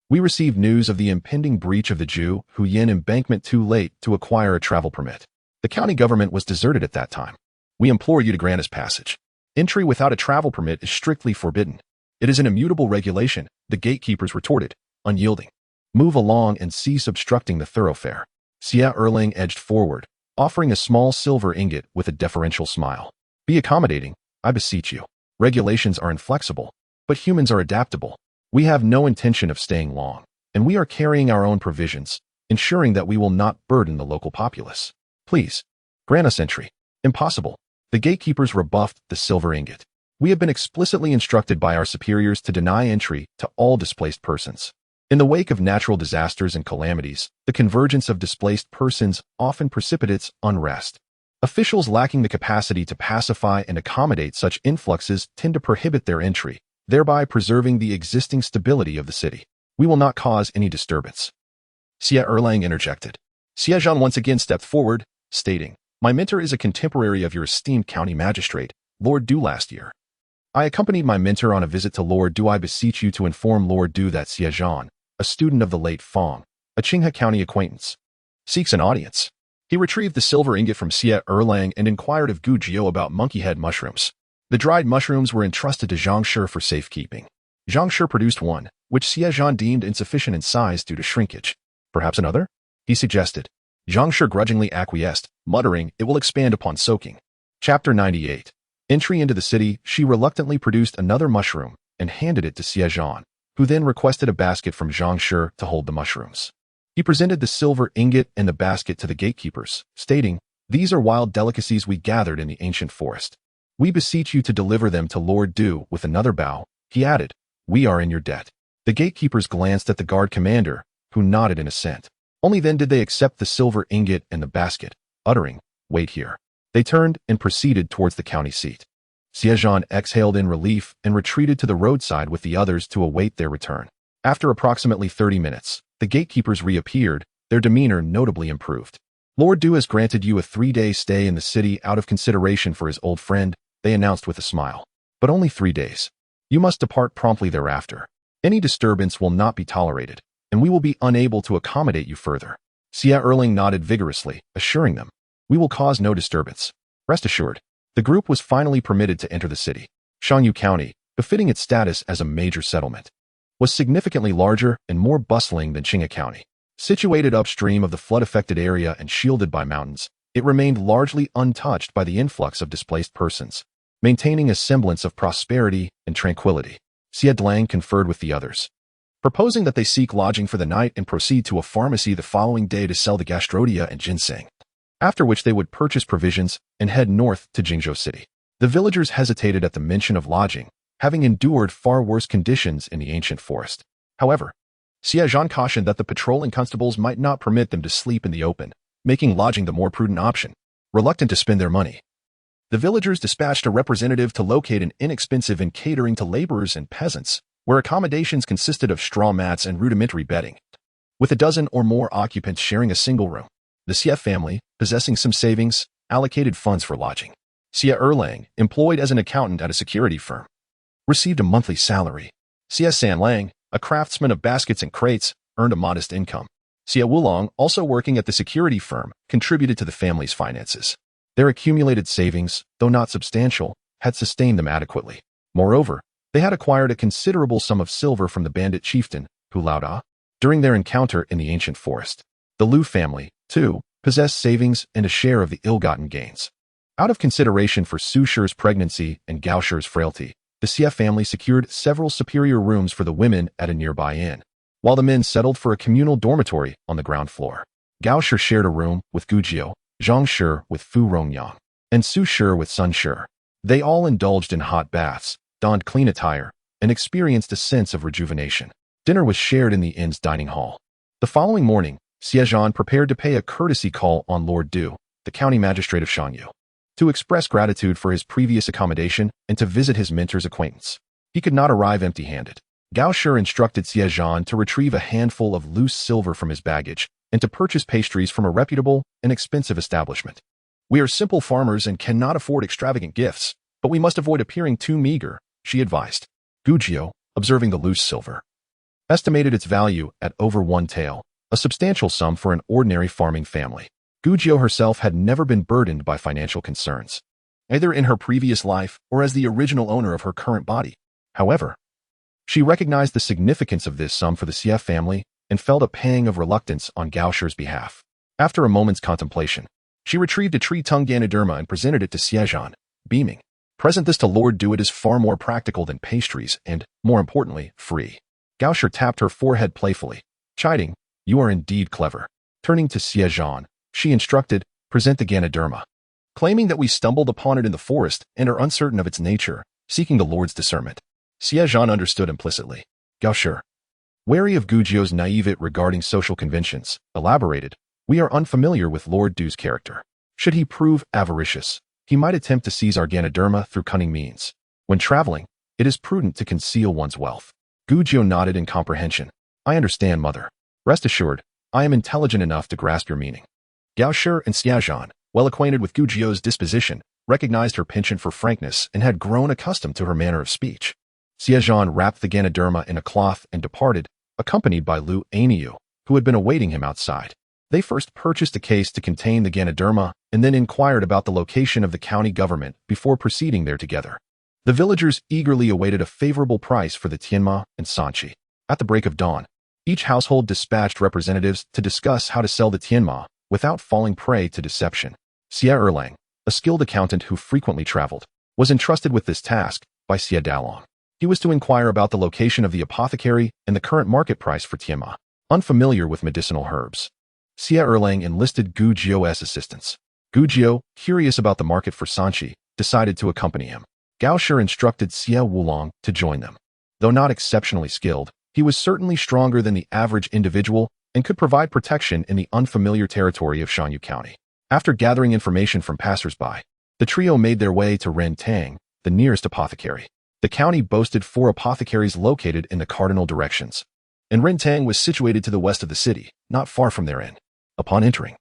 We received news of the impending breach of the Zhuhuyan embankment too late to acquire a travel permit. The county government was deserted at that time. We implore you to grant us passage. Entry without a travel permit is strictly forbidden. It is an immutable regulation, the gatekeepers retorted, unyielding. Move along and cease obstructing the thoroughfare. Xie Zhan edged forward, offering a small silver ingot with a deferential smile. Be accommodating, I beseech you. Regulations are inflexible, but humans are adaptable. We have no intention of staying long, and we are carrying our own provisions, ensuring that we will not burden the local populace. Please, grant us entry. Impossible. The gatekeepers rebuffed the silver ingot. We have been explicitly instructed by our superiors to deny entry to all displaced persons. In the wake of natural disasters and calamities, the convergence of displaced persons often precipitates unrest. Officials lacking the capacity to pacify and accommodate such influxes tend to prohibit their entry, thereby preserving the existing stability of the city. We will not cause any disturbance. Xie Zhan interjected. Xie Zhan once again stepped forward, stating, My mentor is a contemporary of your esteemed county magistrate, Lord Du last year. I accompanied my mentor on a visit to Lord Du. I beseech you to inform Lord Du that Xie Zhan, a student of the late Fong, a Qinghe County acquaintance, seeks an audience. He retrieved the silver ingot from Xie Zhan and inquired of Gu Jiu about monkey head mushrooms. The dried mushrooms were entrusted to Zhang Shi for safekeeping. Zhang Shi produced one, which Xie Zhan deemed insufficient in size due to shrinkage. Perhaps another? He suggested. Zhang Shi grudgingly acquiesced, muttering, It will expand upon soaking. Chapter 98. Entry into the city, she reluctantly produced another mushroom and handed it to Xie Zhan, who then requested a basket from Zhang Shi to hold the mushrooms. He presented the silver ingot and the basket to the gatekeepers, stating, These are wild delicacies we gathered in the ancient forest. We beseech you to deliver them to Lord Du. With another bow, he added, We are in your debt. The gatekeepers glanced at the guard commander, who nodded in assent. Only then did they accept the silver ingot and the basket, uttering, Wait here. They turned and proceeded towards the county seat. Xie Zhan exhaled in relief and retreated to the roadside with the others to await their return. After approximately 30 minutes, the gatekeepers reappeared, their demeanor notably improved. Lord Du has granted you a 3-day stay in the city out of consideration for his old friend, they announced with a smile. But only 3 days. You must depart promptly thereafter. Any disturbance will not be tolerated, and we will be unable to accommodate you further. Xie Zhan nodded vigorously, assuring them, We will cause no disturbance. Rest assured. The group was finally permitted to enter the city. Shangyu County, befitting its status as a major settlement, was significantly larger and more bustling than Qinghe County. Situated upstream of the flood-affected area and shielded by mountains, it remained largely untouched by the influx of displaced persons, maintaining a semblance of prosperity and tranquility. Xie Zhan conferred with the others, proposing that they seek lodging for the night and proceed to a pharmacy the following day to sell the gastrodia and ginseng, after which they would purchase provisions and head north to Jingzhou City. The villagers hesitated at the mention of lodging, having endured far worse conditions in the ancient forest. However, Xie Zhan cautioned that the patrolling constables might not permit them to sleep in the open, making lodging the more prudent option. Reluctant to spend their money, the villagers dispatched a representative to locate an inexpensive inn catering to laborers and peasants, where accommodations consisted of straw mats and rudimentary bedding, with a dozen or more occupants sharing a single room. The Xie family, possessing some savings, allocated funds for lodging. Xie Zhan, employed as an accountant at a security firm, received a monthly salary. Xie Zhan, a craftsman of baskets and crates, earned a modest income. Xie Wulong, also working at the security firm, contributed to the family's finances. Their accumulated savings, though not substantial, had sustained them adequately. Moreover, they had acquired a considerable sum of silver from the bandit chieftain, Hu Laoda, during their encounter in the ancient forest. The Lu family, too, possessed savings and a share of the ill-gotten gains. Out of consideration for Su Shi's pregnancy and Gao Shi's frailty, the Xie family secured several superior rooms for the women at a nearby inn, while the men settled for a communal dormitory on the ground floor. Gao Shi shared a room with Gu Jiu, Zhang Shi with Fu Rongyang, and Su Shi with Sun Shi. They all indulged in hot baths, donned clean attire, and experienced a sense of rejuvenation. Dinner was shared in the inn's dining hall. The following morning, Xie Zhan prepared to pay a courtesy call on Lord Du, the county magistrate of Shangyu, to express gratitude for his previous accommodation and to visit his mentor's acquaintance. He could not arrive empty-handed. Gao Shi instructed Xie Zhan to retrieve a handful of loose silver from his baggage and to purchase pastries from a reputable and expensive establishment. We are simple farmers and cannot afford extravagant gifts, but we must avoid appearing too meager, she advised. Gu Jiu, observing the loose silver, estimated its value at over 1 tael, a substantial sum for an ordinary farming family. Gu Jiu herself had never been burdened by financial concerns, either in her previous life or as the original owner of her current body. However, She recognized the significance of this sum for the Xie family and felt a pang of reluctance on Gao Shi's behalf. After a moment's contemplation, she retrieved a tree-tongue Ganoderma and presented it to Xie Zhan, beaming. Present this to Lord Dewitt is far more practical than pastries and, more importantly, free. Gao Shi tapped her forehead playfully, chiding, you are indeed clever. Turning to Xie Zhan, she instructed, present the Ganoderma. Claiming that we stumbled upon it in the forest and are uncertain of its nature, seeking the Lord's discernment. Xie Zhan understood implicitly. Gao Shi, wary of Gujio's naivete regarding social conventions, elaborated, we are unfamiliar with Lord Du's character. Should he prove avaricious, he might attempt to seize our Ganoderma through cunning means. When traveling, it is prudent to conceal one's wealth. Gujio nodded in comprehension. I understand, mother. Rest assured, I am intelligent enough to grasp your meaning. Gao Shi and Xie Zhan, well acquainted with Gujio's disposition, recognized her penchant for frankness and had grown accustomed to her manner of speech. Xie Zhan wrapped the Ganoderma in a cloth and departed, accompanied by Lu Aniu, who had been awaiting him outside. They first purchased a case to contain the Ganoderma and then inquired about the location of the county government before proceeding there together. The villagers eagerly awaited a favorable price for the Tianma and Sanchi. At the break of dawn, each household dispatched representatives to discuss how to sell the Tianma without falling prey to deception. Xie Erlang, a skilled accountant who frequently traveled, was entrusted with this task by Xie Dalong. He was to inquire about the location of the apothecary and the current market price for Tianma. Unfamiliar with medicinal herbs, Xie Erlang enlisted Gu Jio's assistance. Gu Jio, curious about the market for Sanchi, decided to accompany him. Gao Shi instructed Xie Wulong to join them. Though not exceptionally skilled, he was certainly stronger than the average individual and could provide protection in the unfamiliar territory of Shanyu County. After gathering information from passersby, the trio made their way to Ren Tang, the nearest apothecary. The county boasted 4 apothecaries located in the cardinal directions, and Ren Tang was situated to the west of the city, not far from therein. Upon entering,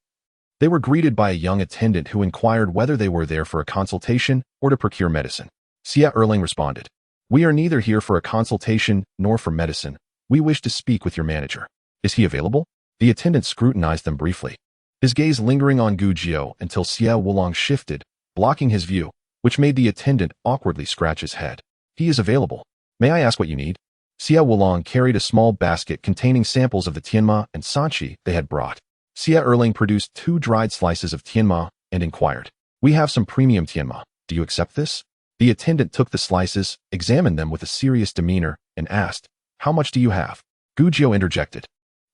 they were greeted by a young attendant who inquired whether they were there for a consultation or to procure medicine. Xie Erlang responded, we are neither here for a consultation nor for medicine. We wish to speak with your manager. Is he available? The attendant scrutinized them briefly, his gaze lingering on Gu Jio until Xie Wulong shifted, blocking his view, which made the attendant awkwardly scratch his head. He is available. May I ask what you need? Xie Wulong carried a small basket containing samples of the Tianma and Sanchi they had brought. Xie Erlang produced 2 dried slices of Tianma and inquired, we have some premium Tianma. Do you accept this? The attendant took the slices, examined them with a serious demeanor, and asked, how much do you have? Gu Jio interjected,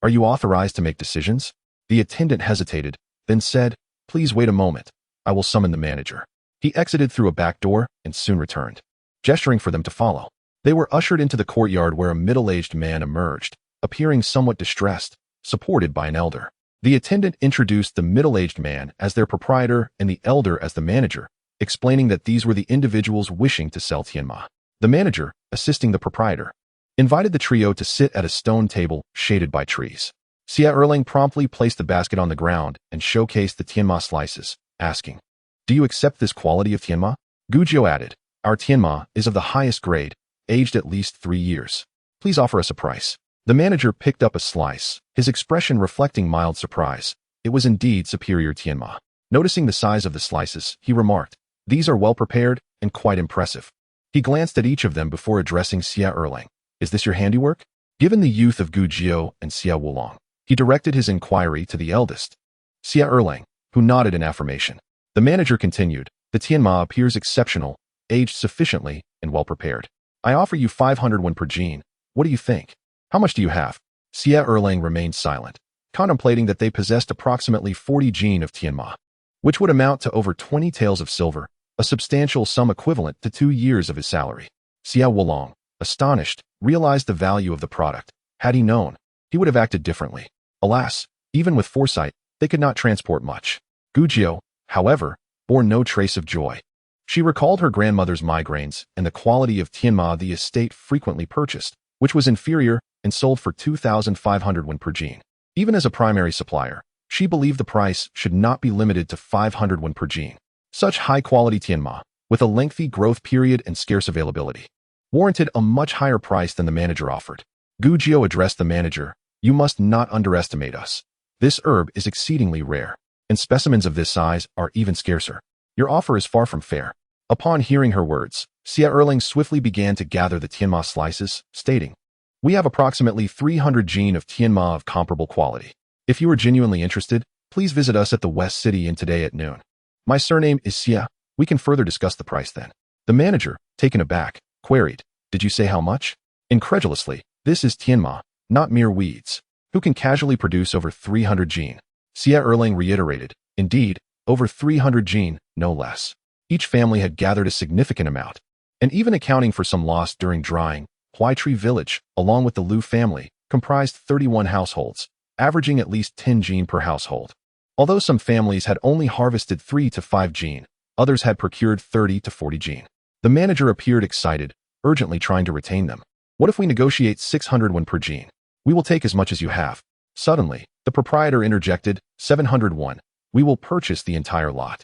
are you authorized to make decisions? The attendant hesitated, then said, please wait a moment. I will summon the manager. He exited through a back door and soon returned, gesturing for them to follow. They were ushered into the courtyard where a middle-aged man emerged, appearing somewhat distressed, supported by an elder. The attendant introduced the middle-aged man as their proprietor and the elder as the manager, explaining that these were the individuals wishing to sell Tianma. The manager, assisting the proprietor, invited the trio to sit at a stone table shaded by trees. Xie Erlang promptly placed the basket on the ground and showcased the Tianma slices, asking, do you accept this quality of Tianma? Gu Jio added, our Tianma is of the highest grade, aged at least 3 years. Please offer us a price. The manager picked up a slice, his expression reflecting mild surprise. It was indeed superior Tianma. Noticing the size of the slices, he remarked, these are well prepared and quite impressive. He glanced at each of them before addressing Xie Erlang. Is this your handiwork? Given the youth of Gu Jio and Xie Wulong, he directed his inquiry to the eldest, Xie Erlang, who nodded in affirmation. The manager continued, the Tianma appears exceptional, aged sufficiently, and well prepared. I offer you 500 won per gene. What do you think? How much do you have? Xie Erlang remained silent, contemplating that they possessed approximately 40 gene of Tianma, which would amount to over 20 taels of silver, a substantial sum equivalent to 2 years of his salary. Xie Wulong, astonished, realized the value of the product. Had he known, he would have acted differently. Alas, even with foresight, they could not transport much. Gu Jio, however, bore no trace of joy. She recalled her grandmother's migraines and the quality of Tianma the estate frequently purchased, which was inferior and sold for 2,500 won per gene. Even as a primary supplier, she believed the price should not be limited to 500 won per gene. Such high-quality Tianma, with a lengthy growth period and scarce availability, warranted a much higher price than the manager offered. Gu Jio addressed the manager, you must not underestimate us. This herb is exceedingly rare, and specimens of this size are even scarcer. Your offer is far from fair. Upon hearing her words, Xie Erling swiftly began to gather the Tianma slices, stating, "We have approximately 300 jin of Tianma of comparable quality. If you are genuinely interested, please visit us at the West City Inn today at noon. My surname is Xie. We can further discuss the price then." The manager, taken aback, queried, "Did you say how much?" Incredulously, "This is Tianma, not mere weeds. Who can casually produce over 300 jin?" Xie Erling reiterated, "Indeed, over 300 jin, no less." Each family had gathered a significant amount, and even accounting for some lost during drying, Huaitree village, along with the Liu family, comprised 31 households, averaging at least 10 jin per household. Although some families had only harvested 3 to 5 jin, others had procured 30 to 40 jin. The manager appeared excited, urgently trying to retain them. "What if we negotiate 600 won per jin? We will take as much as you have." Suddenly, the proprietor interjected, 700 won. We will purchase the entire lot."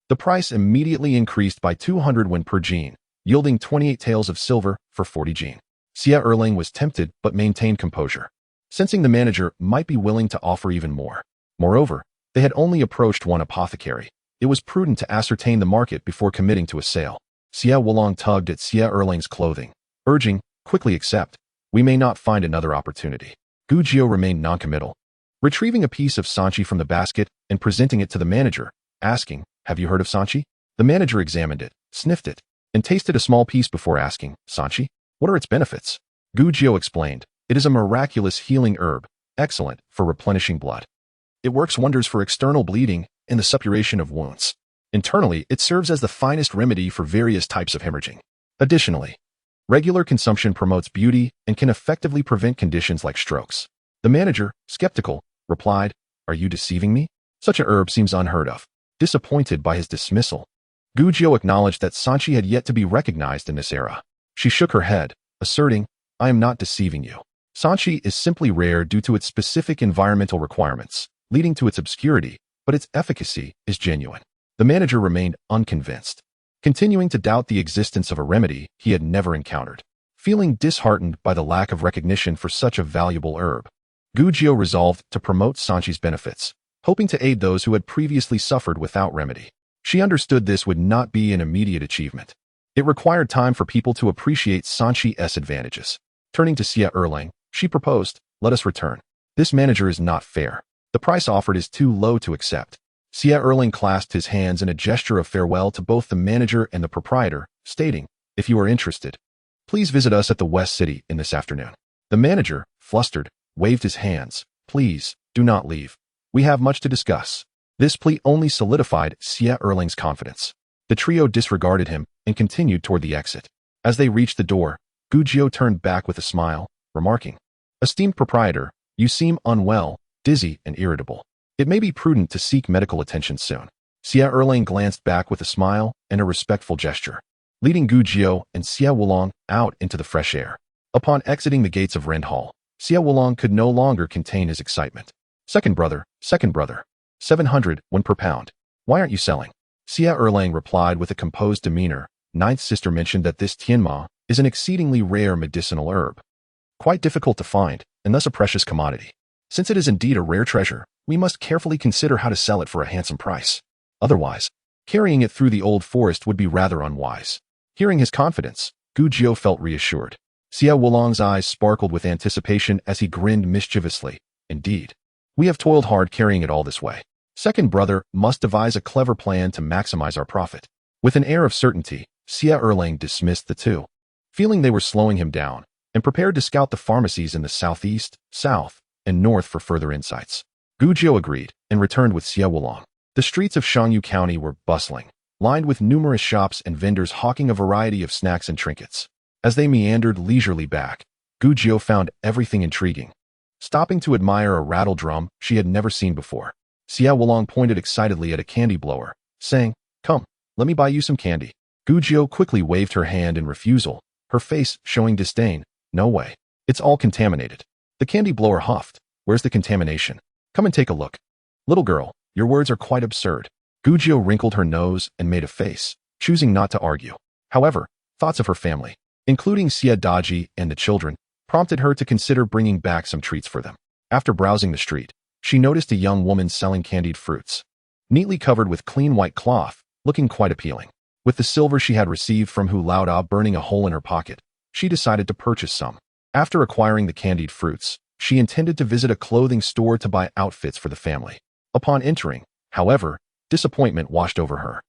The price immediately increased by 200 won per jin, yielding 28 taels of silver for 40 jin. Xie Erling was tempted but maintained composure, sensing the manager might be willing to offer even more. Moreover, they had only approached one apothecary. It was prudent to ascertain the market before committing to a sale. Xie Wulong tugged at Xie Erling's clothing, urging, "Quickly accept. We may not find another opportunity." Gu Jiu remained noncommittal, retrieving a piece of sanchi from the basket and presenting it to the manager, asking, "Have you heard of sanchi?" The manager examined it, sniffed it, and tasted a small piece before asking, "Sanchi? What are its benefits?" Gu Jiu explained, "It is a miraculous healing herb, excellent for replenishing blood. It works wonders for external bleeding and the suppuration of wounds. Internally, it serves as the finest remedy for various types of hemorrhaging. Additionally, regular consumption promotes beauty and can effectively prevent conditions like strokes." The manager, skeptical, replied, "Are you deceiving me? Such a herb seems unheard of." Disappointed by his dismissal, Gu Jiu acknowledged that sanchi had yet to be recognized in this era. She shook her head, asserting, "I am not deceiving you. Sanchi is simply rare due to its specific environmental requirements, leading to its obscurity, but its efficacy is genuine." The manager remained unconvinced, continuing to doubt the existence of a remedy he had never encountered. Feeling disheartened by the lack of recognition for such a valuable herb, Gu Jiu resolved to promote sanchi's benefits, hoping to aid those who had previously suffered without remedy. She understood this would not be an immediate achievement. It required time for people to appreciate sanchi's advantages. Turning to Xie Erling, she proposed, "Let us return. This manager is not fair. The price offered is too low to accept." Xie Erling clasped his hands in a gesture of farewell to both the manager and the proprietor, stating, "If you are interested, please visit us at the West City Inn this afternoon." The manager, flustered, waved his hands, "Please, do not leave. We have much to discuss." This plea only solidified Xie Erling's confidence. The trio disregarded him and continued toward the exit. As they reached the door, Gu Jiu turned back with a smile, remarking, "Esteemed proprietor, you seem unwell, dizzy, and irritable. It may be prudent to seek medical attention soon." Xie Erling glanced back with a smile and a respectful gesture, leading Gu Jiu and Xie Wulong out into the fresh air. Upon exiting the gates of Ren Hall, Xie Wulong could no longer contain his excitement. Second brother, 700 won per pound. Why aren't you selling?" Xie Erlang replied with a composed demeanor. Ninth sister mentioned that this Tianma is an exceedingly rare medicinal herb, quite difficult to find, and thus a precious commodity. Since it is indeed a rare treasure, we must carefully consider how to sell it for a handsome price. Otherwise, carrying it through the old forest would be rather unwise. Hearing his confidence, Gu Jiu felt reassured. Xie Wulong's eyes sparkled with anticipation as he grinned mischievously. "Indeed, we have toiled hard carrying it all this way. Second brother must devise a clever plan to maximize our profit." With an air of certainty, Xie Erlang dismissed the two, feeling they were slowing him down, and prepared to scout the pharmacies in the southeast, south, and north for further insights. Gu Jiu agreed and returned with Xie Wulong. The streets of Shangyu County were bustling, lined with numerous shops and vendors hawking a variety of snacks and trinkets. As they meandered leisurely back, Gu Jiu found everything intriguing, stopping to admire a rattle drum she had never seen before. Xie Wulong pointed excitedly at a candy blower, saying, "Come, let me buy you some candy." Gu Jiu quickly waved her hand in refusal, her face showing disdain. "No way. It's all contaminated." The candy blower huffed. "Where's the contamination? Come and take a look." "Little girl, your words are quite absurd." Gu Jiu wrinkled her nose and made a face, choosing not to argue. However, thoughts of her family, including Xie Daji and the children, prompted her to consider bringing back some treats for them. After browsing the street, she noticed a young woman selling candied fruits, neatly covered with clean white cloth, looking quite appealing. With the silver she had received from Hu Laoda burning a hole in her pocket, she decided to purchase some. After acquiring the candied fruits, she intended to visit a clothing store to buy outfits for the family. Upon entering, however, disappointment washed over her.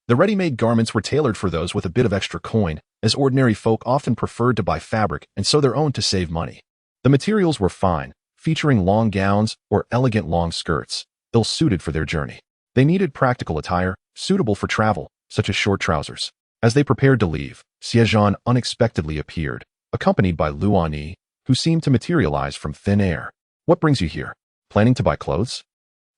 The ready-made garments were tailored for those with a bit of extra coin, as ordinary folk often preferred to buy fabric and sew their own to save money. The materials were fine, featuring long gowns or elegant long skirts, ill-suited for their journey. They needed practical attire, suitable for travel, such as short trousers. As they prepared to leave, Xie Zhan unexpectedly appeared, accompanied by Luani, who seemed to materialize from thin air. "What brings you here? Planning to buy clothes?"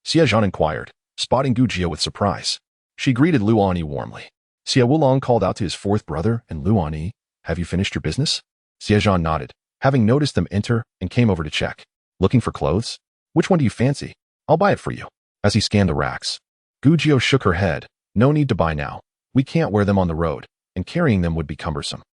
Xie Zhan inquired, spotting Gu Jio with surprise. She greeted Luani warmly. Xie Wulong called out to his fourth brother and Luani, "Have you finished your business?" Xie Zhan nodded, having noticed them enter, and came over to check. "Looking for clothes? Which one do you fancy? I'll buy it for you." As he scanned the racks, Gu Jio shook her head. "No need to buy now. We can't wear them on the road, and carrying them would be cumbersome."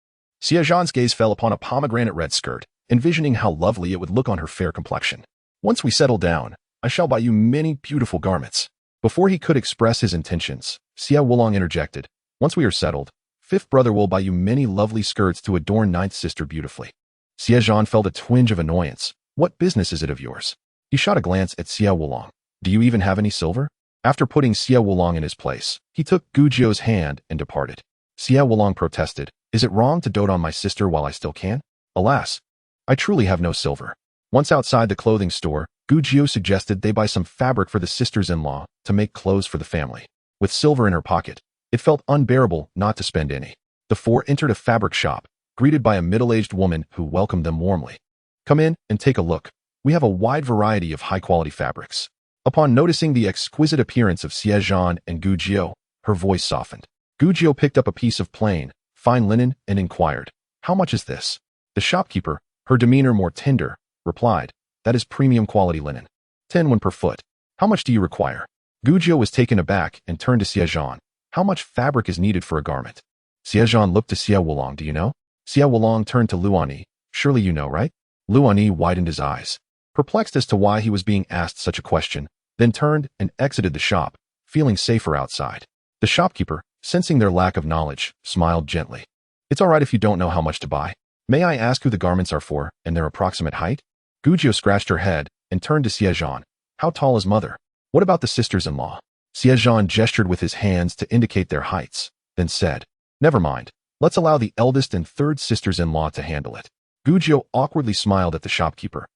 Xie Zhan's gaze fell upon a pomegranate red skirt, envisioning how lovely it would look on her fair complexion. "Once we settle down, I shall buy you many beautiful garments." Before he could express his intentions, Xie Wulong interjected, "Once we are settled, fifth brother will buy you many lovely skirts to adorn ninth sister beautifully." Xie Zhan felt a twinge of annoyance. "What business is it of yours?" He shot a glance at Xie Wulong. "Do you even have any silver?" After putting Xie Wulong in his place, he took Gu Jio's hand and departed. Xie Wulong protested, "Is it wrong to dote on my sister while I still can? Alas, I truly have no silver." Once outside the clothing store, Gu Jio suggested they buy some fabric for the sisters-in-law to make clothes for the family. With silver in her pocket, it felt unbearable not to spend any. The four entered a fabric shop, greeted by a middle-aged woman who welcomed them warmly. "Come in and take a look. We have a wide variety of high-quality fabrics." Upon noticing the exquisite appearance of Xie Zhan and Gu Jio, her voice softened. Gu Jio picked up a piece of plain, fine linen and inquired, "How much is this?" The shopkeeper, her demeanor more tender, replied, "That is premium quality linen. 10 won per foot. How much do you require?" Gu Jio was taken aback and turned to Xie Zhan. "How much fabric is needed for a garment?" Xie Zhan looked to Xie Wulong. "Do you know?" Xie Wulong turned to Luani. "Surely you know, right?" Luani widened his eyes, perplexed as to why he was being asked such a question, then turned and exited the shop, feeling safer outside. The shopkeeper, sensing their lack of knowledge, smiled gently. "It's all right if you don't know how much to buy. May I ask who the garments are for and their approximate height?" Gu Jio scratched her head and turned to Xie Zhan. "How tall is mother? What about the sisters-in-law?" Xie Zhan gestured with his hands to indicate their heights, then said, "Never mind. Let's allow the eldest and third sisters-in-law to handle it." Gu Jio awkwardly smiled at the shopkeeper.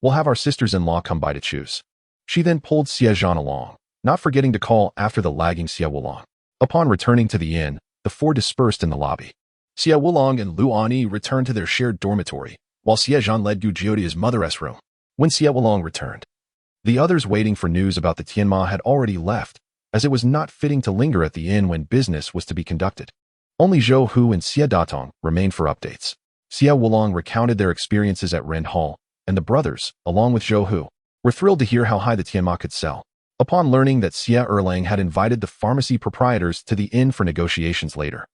We'll have our sisters-in-law come by to choose." She then pulled Xie Zhan along, not forgetting to call after the lagging Xie Wulong. Upon returning to the inn, the four dispersed in the lobby. Xie Wulong and Luani returned to their shared dormitory, while Xie Zhan led Gu Jio to his mother's room. When Xie Wulong returned, the others waiting for news about the Tianma had already left, as it was not fitting to linger at the inn when business was to be conducted. Only Zhou Hu and Xie Datong remained for updates. Xie Wulong recounted their experiences at Ren Hall, and the brothers, along with Zhou Hu, were thrilled to hear how high the Tianma could sell. Upon learning that Xie Erlang had invited the pharmacy proprietors to the inn for negotiations later,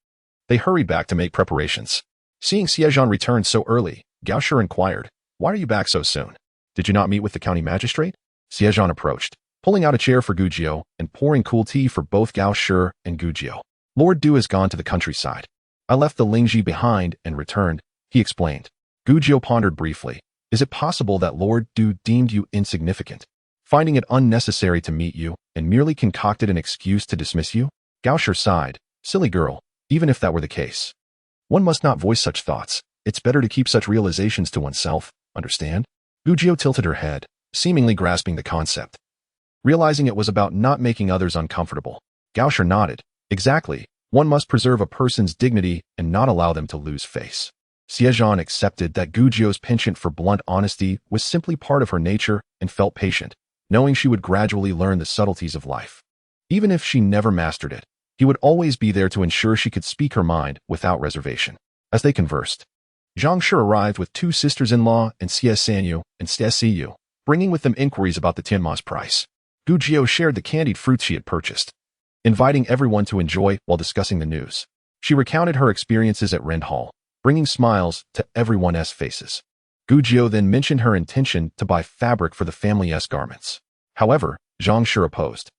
they hurried back to make preparations. Seeing Xie Zhan return so early, Gao Shi inquired, "Why are you back so soon? Did you not meet with the county magistrate?" Xie Zhan approached, pulling out a chair for Gu Jio and pouring cool tea for both Gao Shi and Gu Jio. "Lord Du has gone to the countryside. I left the Lingji behind and returned," he explained. Gu Jio pondered briefly. "Is it possible that Lord Du deemed you insignificant, finding it unnecessary to meet you, and merely concocted an excuse to dismiss you?" Gao Shi sighed. "Silly girl, even if that were the case. One must not voice such thoughts. It's better to keep such realizations to oneself, understand?" Gu Jio tilted her head, seemingly grasping the concept. Realizing it was about not making others uncomfortable, Gao Shi nodded. "Exactly. One must preserve a person's dignity and not allow them to lose face." Xie Zhan accepted that Gu Jio's penchant for blunt honesty was simply part of her nature and felt patient, knowing she would gradually learn the subtleties of life. Even if she never mastered it, he would always be there to ensure she could speak her mind without reservation. As they conversed, Zhang Shi arrived with 2 sisters-in-law and Xie Sanyu and Xie Siyu, bringing with them inquiries about the Tianma's price. Gu Jio shared the candied fruits she had purchased, inviting everyone to enjoy while discussing the news. She recounted her experiences at Ren Hall, bringing smiles to everyone's faces. Gu Jio then mentioned her intention to buy fabric for the family's garments. However, Zhang Shi opposed,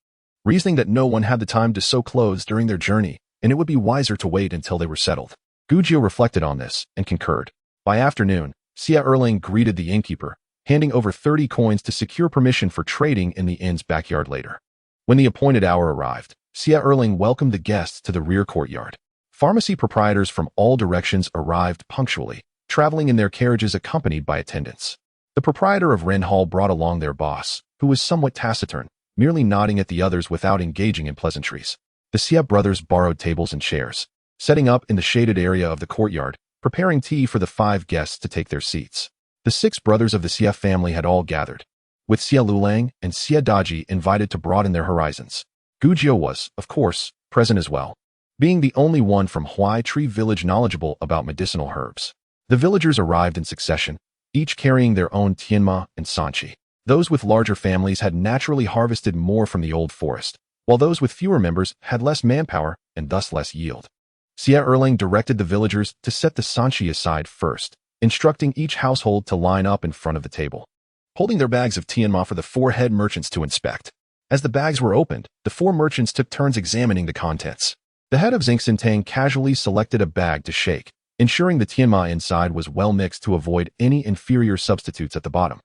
reasoning that no one had the time to sew clothes during their journey, and it would be wiser to wait until they were settled. Gujio reflected on this and concurred. By afternoon, Xie Erlang greeted the innkeeper, handing over 30 coins to secure permission for trading in the inn's backyard later. When the appointed hour arrived, Xie Erlang welcomed the guests to the rear courtyard. Pharmacy proprietors from all directions arrived punctually, traveling in their carriages accompanied by attendants. The proprietor of Ren Hall brought along their boss, who was somewhat taciturn, merely nodding at the others without engaging in pleasantries. The Xie brothers borrowed tables and chairs, setting up in the shaded area of the courtyard, preparing tea for the 5 guests to take their seats. The 6 brothers of the Xie family had all gathered, with Xie Lulang and Xie Daji invited to broaden their horizons. Gujio was, of course, present as well, being the only one from Huai Tree Village knowledgeable about medicinal herbs. The villagers arrived in succession, each carrying their own tianma and sanchi. Those with larger families had naturally harvested more from the old forest, while those with fewer members had less manpower and thus less yield. Xie Erlang directed the villagers to set the sanchi aside first, instructing each household to line up in front of the table, holding their bags of tianma for the 4 head merchants to inspect. As the bags were opened, the 4 merchants took turns examining the contents. The head of Xie Zhan casually selected a bag to shake, ensuring the tianma inside was well mixed to avoid any inferior substitutes at the bottom.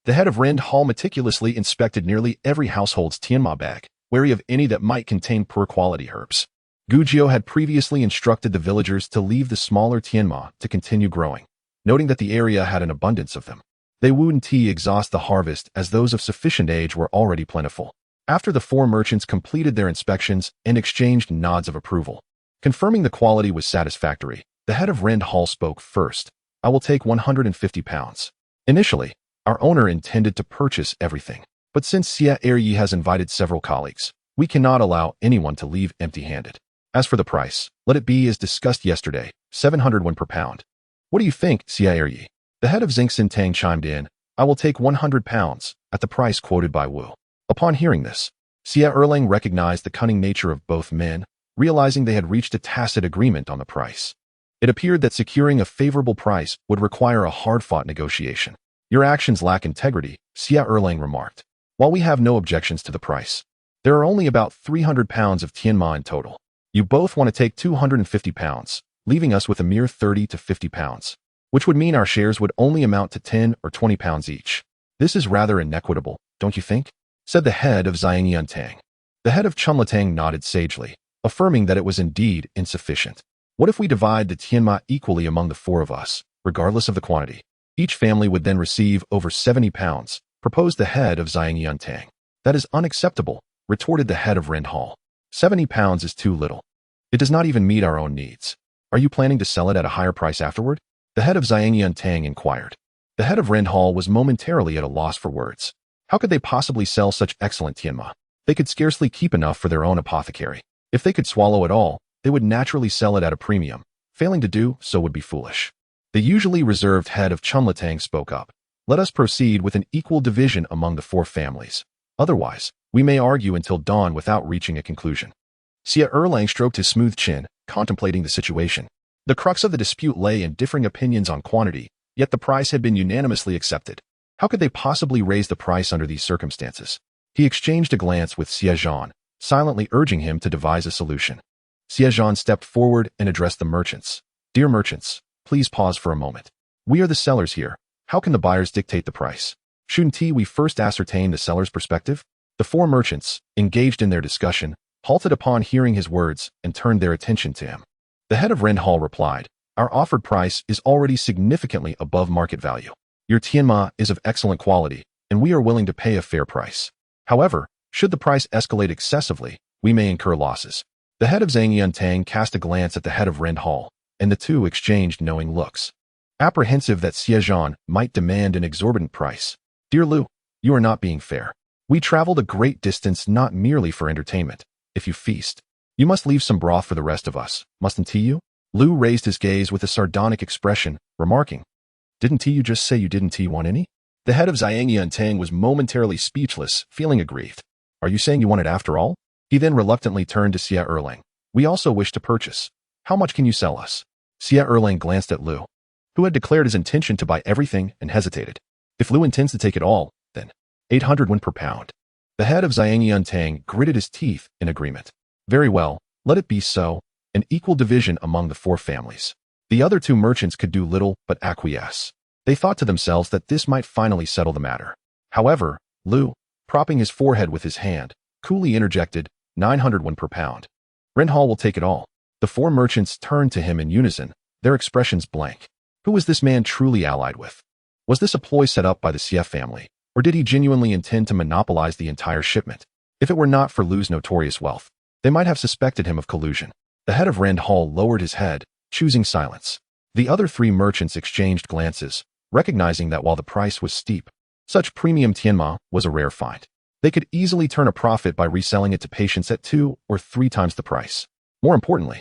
The head of Rend Hall meticulously inspected nearly every household's tianma bag, wary of any that might contain poor quality herbs. Gujio had previously instructed the villagers to leave the smaller tianma to continue growing, noting that the area had an abundance of them. They wouldn't exhaust the harvest as those of sufficient age were already plentiful. After the 4 merchants completed their inspections and exchanged nods of approval, confirming the quality was satisfactory, the head of Rend Hall spoke first. I will take 150 pounds. Initially, our owner intended to purchase everything, but since Xie Eryi has invited several colleagues, we cannot allow anyone to leave empty-handed. As for the price, let it be as discussed yesterday, 701 per pound. What do you think, Xie Eryi? The head of Xie Zhan chimed in. I will take 100 pounds, at the price quoted by Wu. Upon hearing this, Xie Erlang recognized the cunning nature of both men, realizing they had reached a tacit agreement on the price. It appeared that securing a favorable price would require a hard-fought negotiation. Your actions lack integrity, Xie Erlang remarked. While we have no objections to the price, there are only about 300 pounds of tianma in total. You both want to take 250 pounds, leaving us with a mere 30 to 50 pounds, which would mean our shares would only amount to 10 or 20 pounds each. This is rather inequitable, don't you think? Said the head of Zhang. The head of Chunlatang nodded sagely, affirming that it was indeed insufficient. What if we divide the tianma equally among the 4 of us, regardless of the quantity? Each family would then receive over 70 pounds, proposed the head of Zhang. That is unacceptable, retorted the head of Rend Hall. 70 pounds is too little. It does not even meet our own needs. Are you planning to sell it at a higher price afterward? The head of Zhang inquired. The head of Rend Hall was momentarily at a loss for words. How could they possibly sell such excellent tianma? They could scarcely keep enough for their own apothecary. If they could swallow it all, they would naturally sell it at a premium. Failing to do so would be foolish. The usually reserved head of Chunlatang spoke up. Let us proceed with an equal division among the 4 families. Otherwise, we may argue until dawn without reaching a conclusion. Xie Erlang stroked his smooth chin, contemplating the situation. The crux of the dispute lay in differing opinions on quantity, yet the price had been unanimously accepted. How could they possibly raise the price under these circumstances? He exchanged a glance with Xie Zhan, silently urging him to devise a solution. Xie Zhan stepped forward and addressed the merchants. Dear merchants, please pause for a moment. We are the sellers here. How can the buyers dictate the price? Shouldn't we first ascertain the seller's perspective? The 4 merchants, engaged in their discussion, halted upon hearing his words and turned their attention to him. The head of Rend Hall replied, Our offered price is already significantly above market value. Your tianma is of excellent quality, and we are willing to pay a fair price. However, should the price escalate excessively, we may incur losses. The head of Zhang cast a glance at the head of Rend Hall, and the two exchanged knowing looks. Apprehensive that Xie Zhan might demand an exorbitant price. Dear Lu, you are not being fair. We traveled a great distance not merely for entertainment. If you feast, you must leave some broth for the rest of us, mustn't you? Lu raised his gaze with a sardonic expression, remarking, Didn't you just say you didn't want any? The head of Zhang was momentarily speechless, feeling aggrieved. Are you saying you want it after all? He then reluctantly turned to Xie Erlang. We also wish to purchase. How much can you sell us? Xie Erlang glanced at Lu, who had declared his intention to buy everything and hesitated. If Lu intends to take it all, then 800 won per pound. The head of Zhang gritted his teeth in agreement. Very well, let it be so. an equal division among the four families. The other two merchants could do little but acquiesce. They thought to themselves that this might finally settle the matter. However, Lu, propping his forehead with his hand, coolly interjected, 901 per pound. Renhal will take it all. The four merchants turned to him in unison, their expressions blank. Who was this man truly allied with? Was this a ploy set up by the Xie family, or did he genuinely intend to monopolize the entire shipment? If it were not for Lu's notorious wealth, they might have suspected him of collusion. The head of Renhal lowered his head, choosing silence. The other three merchants exchanged glances, recognizing that while the price was steep, such premium tianma was a rare find. They could easily turn a profit by reselling it to patients at 2 or 3 times the price. More importantly,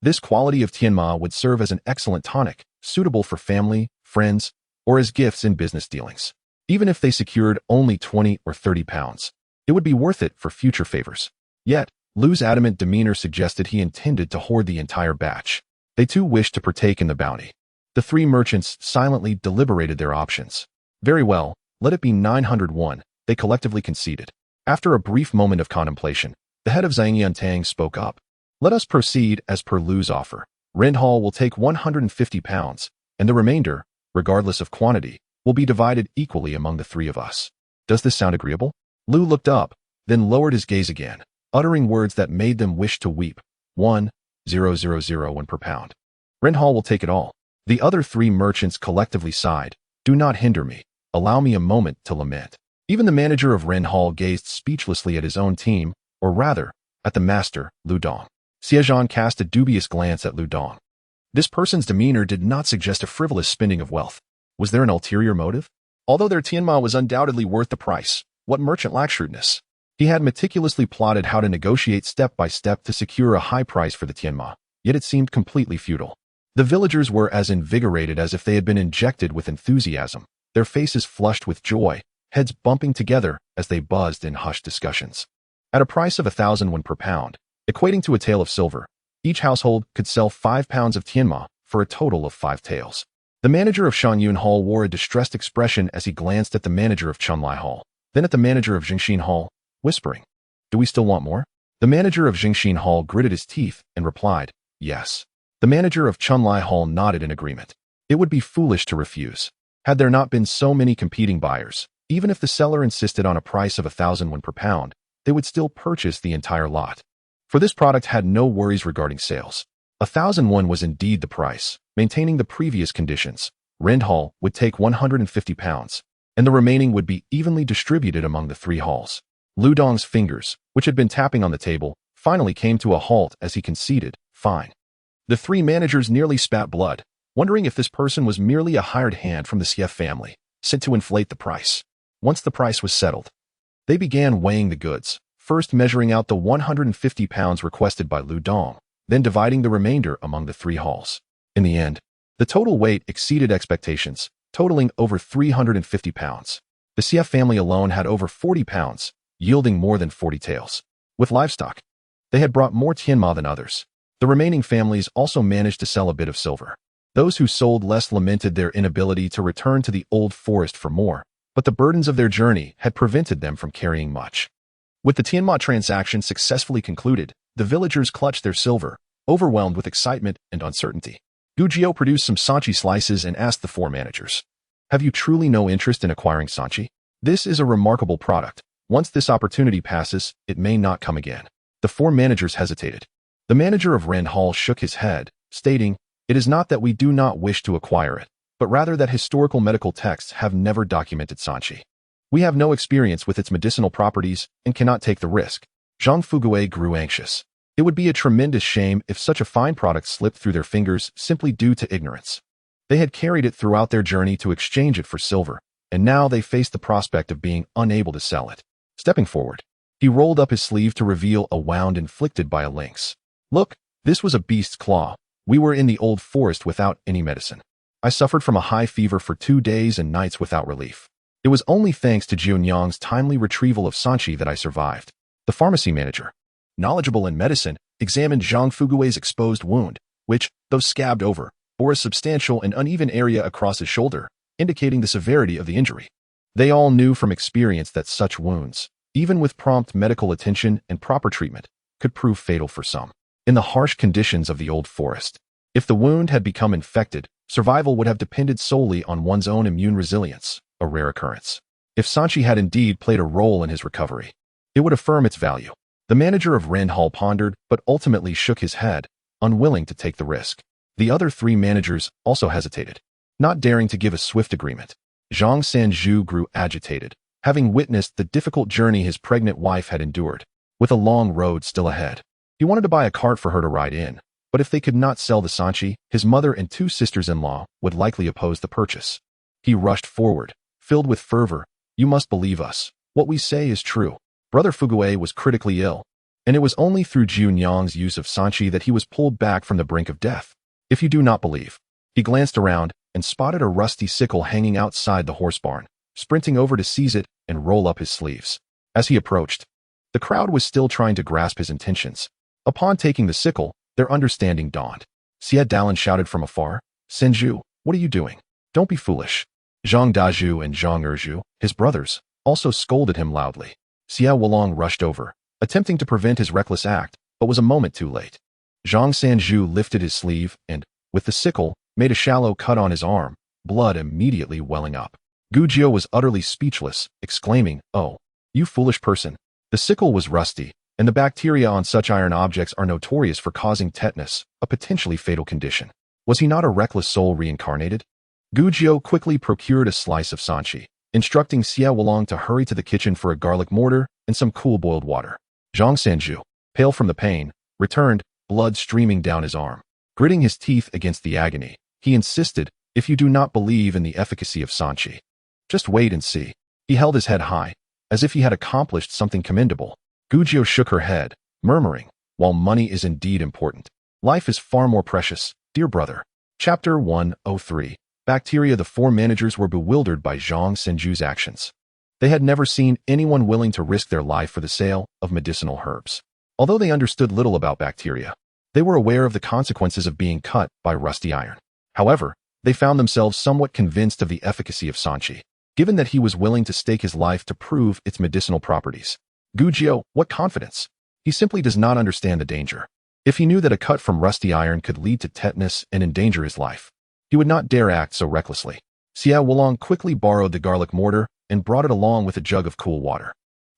this quality of tianma would serve as an excellent tonic, suitable for family, friends, or as gifts in business dealings. Even if they secured only 20 or 30 pounds, it would be worth it for future favors. Yet, Lu's adamant demeanor suggested he intended to hoard the entire batch. They too wished to partake in the bounty. The three merchants silently deliberated their options. Very well, let it be 901, they collectively conceded. After a brief moment of contemplation, the head of Zhang spoke up. Let us proceed as per Lu's offer. Renhal will take 150 pounds, and the remainder, regardless of quantity, will be divided equally among the three of us. Does this sound agreeable? Lu looked up, then lowered his gaze again, uttering words that made them wish to weep. 1,000 per pound. Renhal will take it all. The other three merchants collectively sighed. Do not hinder me. Allow me a moment to lament. Even the manager of Renhal gazed speechlessly at his own team, or rather, at the master, Lu Dong. Xie Zhan cast a dubious glance at Lu Dong. This person's demeanor did not suggest a frivolous spending of wealth. Was there an ulterior motive? Although their tianma was undoubtedly worth the price, what merchant lacked shrewdness? He had meticulously plotted how to negotiate step by step to secure a high price for the tianma, yet it seemed completely futile. The villagers were as invigorated as if they had been injected with enthusiasm, their faces flushed with joy, heads bumping together as they buzzed in hushed discussions. At a price of 1,000 per pound, equating to a tael of silver, each household could sell 5 pounds of tianma for a total of 5 taels. The manager of Shangyun Hall wore a distressed expression as he glanced at the manager of Chunlai Hall, then at the manager of Jingxin Hall, whispering, "Do we still want more?" The manager of Jingxin Hall gritted his teeth and replied, "Yes." The manager of Chunlai Hall nodded in agreement. It would be foolish to refuse. Had there not been so many competing buyers, even if the seller insisted on a price of 1,000 per pound, they would still purchase the entire lot. For this product had no worries regarding sales. 1,001 was indeed the price, maintaining the previous conditions. Renhal would take 150 pounds, and the remaining would be evenly distributed among the three halls. Lu Dong's fingers, which had been tapping on the table, finally came to a halt as he conceded, "Fine." The three managers nearly spat blood, wondering if this person was merely a hired hand from the Xie family, sent to inflate the price. Once the price was settled, they began weighing the goods, first measuring out the 150 pounds requested by Lu Dong, then dividing the remainder among the three halls. In the end, the total weight exceeded expectations, totaling over 350 pounds. The Xie family alone had over 40 pounds, yielding more than 40 taels. With livestock, they had brought more tianma than others. The remaining families also managed to sell a bit of silver. Those who sold less lamented their inability to return to the old forest for more, but the burdens of their journey had prevented them from carrying much. With the tianma transaction successfully concluded, the villagers clutched their silver, overwhelmed with excitement and uncertainty. Gujiao produced some sanchi slices and asked the four managers, "Have you truly no interest in acquiring sanchi? This is a remarkable product. Once this opportunity passes, it may not come again." The four managers hesitated. The manager of Renhal shook his head, stating, "It is not that we do not wish to acquire it, but rather that historical medical texts have never documented sanchi. We have no experience with its medicinal properties and cannot take the risk." Zhang Fuguei grew anxious. It would be a tremendous shame if such a fine product slipped through their fingers simply due to ignorance. They had carried it throughout their journey to exchange it for silver, and now they faced the prospect of being unable to sell it. Stepping forward, he rolled up his sleeve to reveal a wound inflicted by a lynx. "Look, this was a beast's claw. We were in the old forest without any medicine. I suffered from a high fever for 2 days and nights without relief. It was only thanks to Jiunyang's timely retrieval of sanchi that I survived." The pharmacy manager, knowledgeable in medicine, examined Zhang Fugui's exposed wound, which, though scabbed over, bore a substantial and uneven area across his shoulder, indicating the severity of the injury. They all knew from experience that such wounds, even with prompt medical attention and proper treatment, could prove fatal for some. in the harsh conditions of the old forest. If the wound had become infected, survival would have depended solely on one's own immune resilience, a rare occurrence. If Sanchi had indeed played a role in his recovery, it would affirm its value. The manager of Ren Hall pondered, but ultimately shook his head, unwilling to take the risk. The other 3 managers also hesitated, not daring to give a swift agreement. Zhang Sanzhu grew agitated, having witnessed the difficult journey his pregnant wife had endured, with a long road still ahead. He wanted to buy a cart for her to ride in, but if they could not sell the Sanchi, his mother and 2 sisters-in-law would likely oppose the purchase. He rushed forward, filled with fervor. "You must believe us. What we say is true." Brother Fugue was critically ill, and it was only through Jiunyang's use of Sanchi that he was pulled back from the brink of death. "If you do not believe." He glanced around and spotted a rusty sickle hanging outside the horse barn, sprinting over to seize it and roll up his sleeves. As he approached, the crowd was still trying to grasp his intentions. Upon taking the sickle, their understanding dawned. Xie Zhan shouted from afar, "Senju, what are you doing? Don't be foolish." Zhang Dazhu and Zhang Erju, his brothers, also scolded him loudly. Xie Wulong rushed over, attempting to prevent his reckless act, but was a moment too late. Zhang Sanzhu lifted his sleeve and, with the sickle, made a shallow cut on his arm, blood immediately welling up. Gujiu was utterly speechless, exclaiming, "Oh, you foolish person." The sickle was rusty, and the bacteria on such iron objects are notorious for causing tetanus, a potentially fatal condition. Was he not a reckless soul reincarnated? Gujiu quickly procured a slice of Sanchi, instructing Xie Wulong to hurry to the kitchen for a garlic mortar and some cool boiled water. Zhang Sanzhu, pale from the pain, returned, blood streaming down his arm. Gritting his teeth against the agony, he insisted, "If you do not believe in the efficacy of Sanchi, just wait and see." He held his head high, as if he had accomplished something commendable. Gujiu shook her head, murmuring, "While money is indeed important, life is far more precious, dear brother." Chapter 103. Bacteria. The 4 managers were bewildered by Zhang Sanzhu's actions. They had never seen anyone willing to risk their life for the sale of medicinal herbs. Although they understood little about bacteria, they were aware of the consequences of being cut by rusty iron. However, they found themselves somewhat convinced of the efficacy of Sanchi, given that he was willing to stake his life to prove its medicinal properties. Gujiu, what confidence! He simply does not understand the danger. If he knew that a cut from rusty iron could lead to tetanus and endanger his life, he would not dare act so recklessly. Xie Wulong quickly borrowed the garlic mortar and brought it along with a jug of cool water.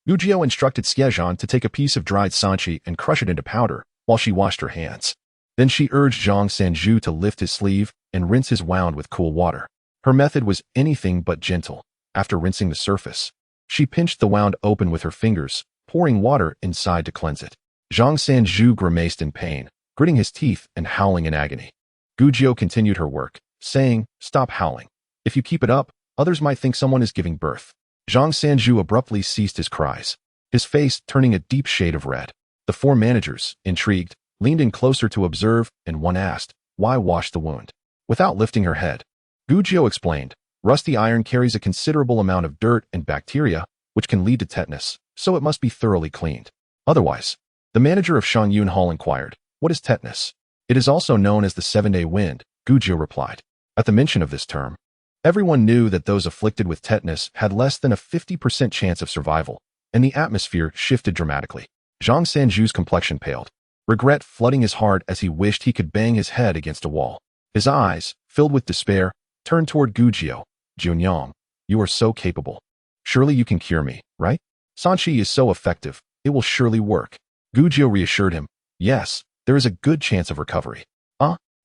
Gujiu instructed Xie Zhan to take a piece of dried Sanchi and crush it into powder while she washed her hands. Then she urged Zhang Sanzhu to lift his sleeve and rinse his wound with cool water. Her method was anything but gentle. After rinsing the surface, she pinched the wound open with her fingers, pouring water inside to cleanse it. Zhang Sanzhu grimaced in pain, gritting his teeth and howling in agony. Gujiu continued her work, saying, "Stop howling. If you keep it up, others might think someone is giving birth." Zhang Sanzhu abruptly ceased his cries, his face turning a deep shade of red. The 4 managers, intrigued, leaned in closer to observe, and one asked, "Why wash the wound?" Without lifting her head, Gujiu explained, "Rusty iron carries a considerable amount of dirt and bacteria, which can lead to tetanus, so it must be thoroughly cleaned. Otherwise." The manager of Shangyun Hall inquired, "What is tetanus?" "It is also known as the 7-day wind," Gujiu replied. At the mention of this term, everyone knew that those afflicted with tetanus had less than a 50% chance of survival, and the atmosphere shifted dramatically. Zhang Sanzhu's complexion paled, regret flooding his heart as he wished he could bang his head against a wall. His eyes, filled with despair, turned toward Gujiu. "Junyang, you are so capable. Surely you can cure me, right? Sanchi is so effective, it will surely work." Gujiu reassured him, "Yes, there is a good chance of recovery."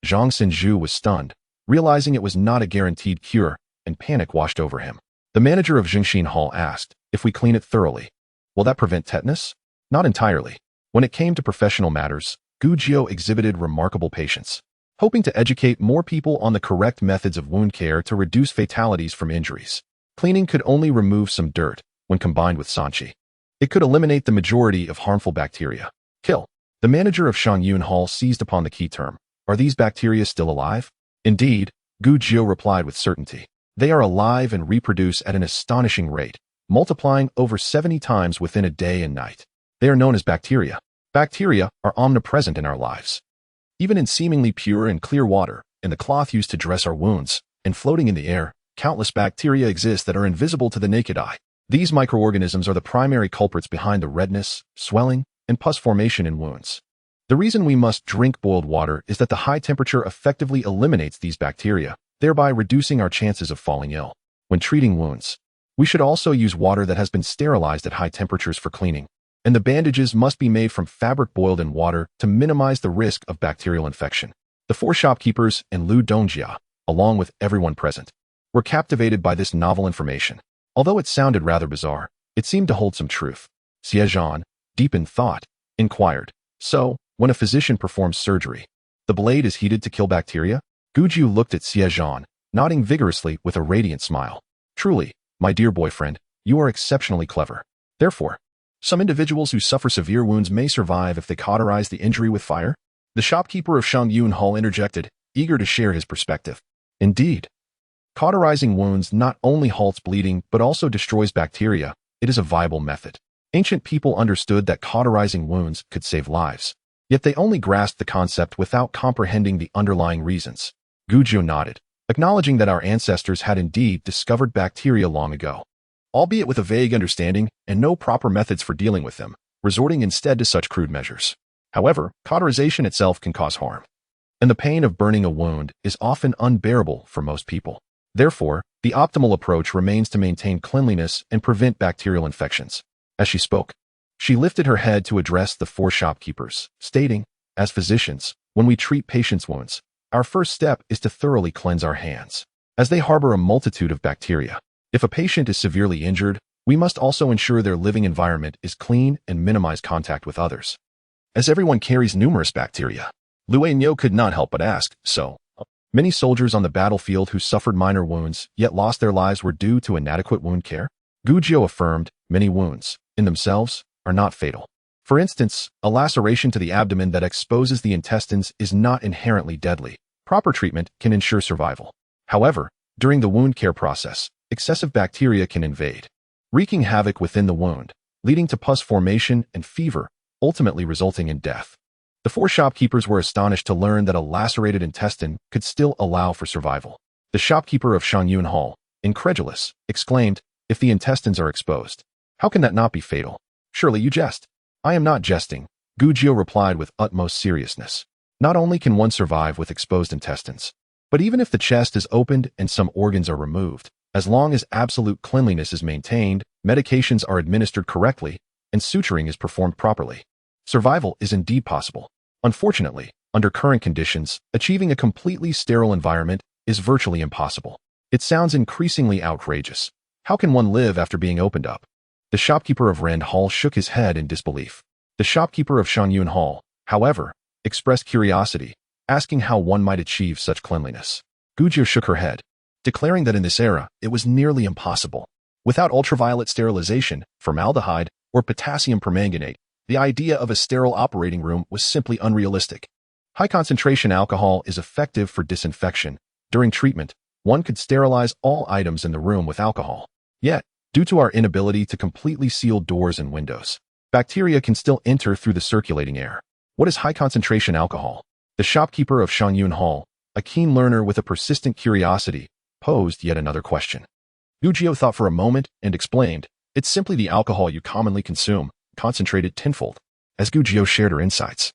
Zhang Sanzhu was stunned, realizing it was not a guaranteed cure, and panic washed over him. The manager of Jingxin Hall asked, "If we clean it thoroughly, will that prevent tetanus?" "Not entirely." When it came to professional matters, Gujiu exhibited remarkable patience, hoping to educate more people on the correct methods of wound care to reduce fatalities from injuries. Cleaning could only remove some dirt when combined with Sanchi. It could eliminate the majority of harmful bacteria. Kill. The manager of Shangyun Hall seized upon the key term. "Are these bacteria still alive?" "Indeed," Gujiu replied with certainty. "They are alive and reproduce at an astonishing rate, multiplying over 70 times within a day and night. They are known as bacteria. Bacteria are omnipresent in our lives. Even in seemingly pure and clear water, in the cloth used to dress our wounds, and floating in the air, countless bacteria exist that are invisible to the naked eye. These microorganisms are the primary culprits behind the redness, swelling, and pus formation in wounds. The reason we must drink boiled water is that the high temperature effectively eliminates these bacteria, thereby reducing our chances of falling ill. When treating wounds, we should also use water that has been sterilized at high temperatures for cleaning, and the bandages must be made from fabric boiled in water to minimize the risk of bacterial infection. The 4 shopkeepers and Lu Dongjia, along with everyone present, were captivated by this novel information. Although it sounded rather bizarre, it seemed to hold some truth. Xie Zhan, deep in thought, inquired, "So, when a physician performs surgery, the blade is heated to kill bacteria?" Gujiu looked at Xie Zhan, nodding vigorously with a radiant smile. "Truly, my dear boyfriend, you are exceptionally clever. Therefore, some individuals who suffer severe wounds may survive if they cauterize the injury with fire?" The shopkeeper of Shangyun Hall interjected, eager to share his perspective. "Indeed. Cauterizing wounds not only halts bleeding but also destroys bacteria. It is a viable method. Ancient people understood that cauterizing wounds could save lives. Yet they only grasped the concept without comprehending the underlying reasons." Gujiu nodded, acknowledging that our ancestors had indeed discovered bacteria long ago, albeit with a vague understanding and no proper methods for dealing with them, resorting instead to such crude measures. However, cauterization itself can cause harm, and the pain of burning a wound is often unbearable for most people. Therefore, the optimal approach remains to maintain cleanliness and prevent bacterial infections. As she spoke, she lifted her head to address the 4 shopkeepers, stating, "As physicians, when we treat patients' wounds, our first step is to thoroughly cleanse our hands, as they harbor a multitude of bacteria. If a patient is severely injured, we must also ensure their living environment is clean and minimize contact with others, as everyone carries numerous bacteria." Lu Nyo could not help but ask, "So, many soldiers on the battlefield who suffered minor wounds yet lost their lives were due to inadequate wound care?" Gujiu affirmed, "Many wounds, in themselves, are not fatal. For instance, a laceration to the abdomen that exposes the intestines is not inherently deadly. Proper treatment can ensure survival. However, during the wound care process, excessive bacteria can invade, wreaking havoc within the wound, leading to pus formation and fever, ultimately resulting in death." The 4 shopkeepers were astonished to learn that a lacerated intestine could still allow for survival. The shopkeeper of Shangyun Hall, incredulous, exclaimed, "If the intestines are exposed, how can that not be fatal? Surely you jest." "I am not jesting," Gujiu replied with utmost seriousness. "Not only can one survive with exposed intestines, but even if the chest is opened and some organs are removed, as long as absolute cleanliness is maintained, medications are administered correctly, and suturing is performed properly, survival is indeed possible. Unfortunately, under current conditions, achieving a completely sterile environment is virtually impossible." It sounds increasingly outrageous. How can one live after being opened up? The shopkeeper of Rand Hall shook his head in disbelief. The shopkeeper of Shangyun Hall, however, expressed curiosity, asking how one might achieve such cleanliness. Gujiu shook her head, declaring that in this era, it was nearly impossible. Without ultraviolet sterilization, formaldehyde, or potassium permanganate, the idea of a sterile operating room was simply unrealistic. High-concentration alcohol is effective for disinfection. During treatment, one could sterilize all items in the room with alcohol. Yet, due to our inability to completely seal doors and windows, bacteria can still enter through the circulating air. What is high-concentration alcohol? The shopkeeper of Shangyun Hall, a keen learner with a persistent curiosity, posed yet another question. Gujiu thought for a moment and explained, "It's simply the alcohol you commonly consume, concentrated tenfold." As Gujiu shared her insights,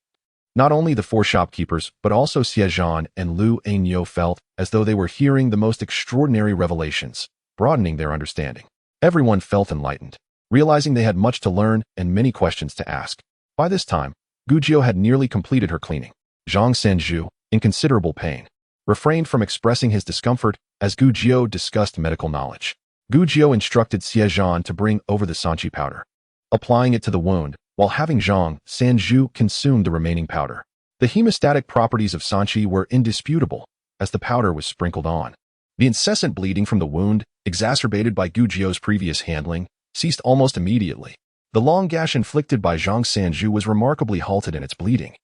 not only the 4 shopkeepers but also Xie Zhan and Lu Nyo felt as though they were hearing the most extraordinary revelations, broadening their understanding. Everyone felt enlightened, realizing they had much to learn and many questions to ask. By this time, Gujiu had nearly completed her cleaning. Zhang Sanju, in considerable pain, refrained from expressing his discomfort as Gujiu discussed medical knowledge. Gujiu instructed Xie Zhan to bring over the sanchi powder, applying it to the wound, while having Zhang Sanju consume the remaining powder. The hemostatic properties of sanchi were indisputable, as the powder was sprinkled on. The incessant bleeding from the wound, exacerbated by Gujiu's previous handling, ceased almost immediately. The long gash inflicted by Zhang Sanju was remarkably halted in its bleeding,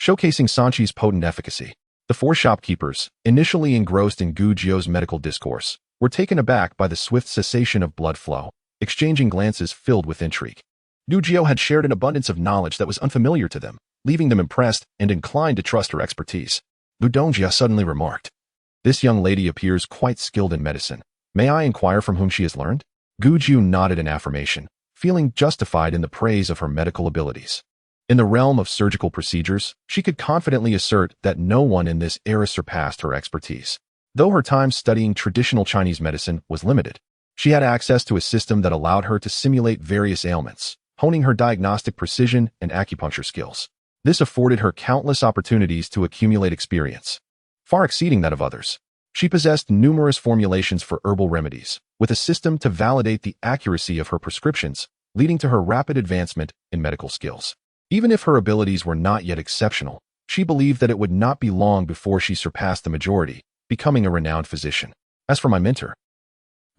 showcasing sanchi's potent efficacy. The 4 shopkeepers, initially engrossed in Gujiu's medical discourse, were taken aback by the swift cessation of blood flow, exchanging glances filled with intrigue. Gujiu had shared an abundance of knowledge that was unfamiliar to them, leaving them impressed and inclined to trust her expertise. Lu Dongjia suddenly remarked, "This young lady appears quite skilled in medicine. May I inquire from whom she has learned?" Gujiu nodded in affirmation, feeling justified in the praise of her medical abilities. In the realm of surgical procedures, she could confidently assert that no one in this era surpassed her expertise. Though her time studying traditional Chinese medicine was limited, she had access to a system that allowed her to simulate various ailments, honing her diagnostic precision and acupuncture skills. This afforded her countless opportunities to accumulate experience, far exceeding that of others. She possessed numerous formulations for herbal remedies, with a system to validate the accuracy of her prescriptions, leading to her rapid advancement in medical skills. Even if her abilities were not yet exceptional, she believed that it would not be long before she surpassed the majority, becoming a renowned physician. As for my mentor,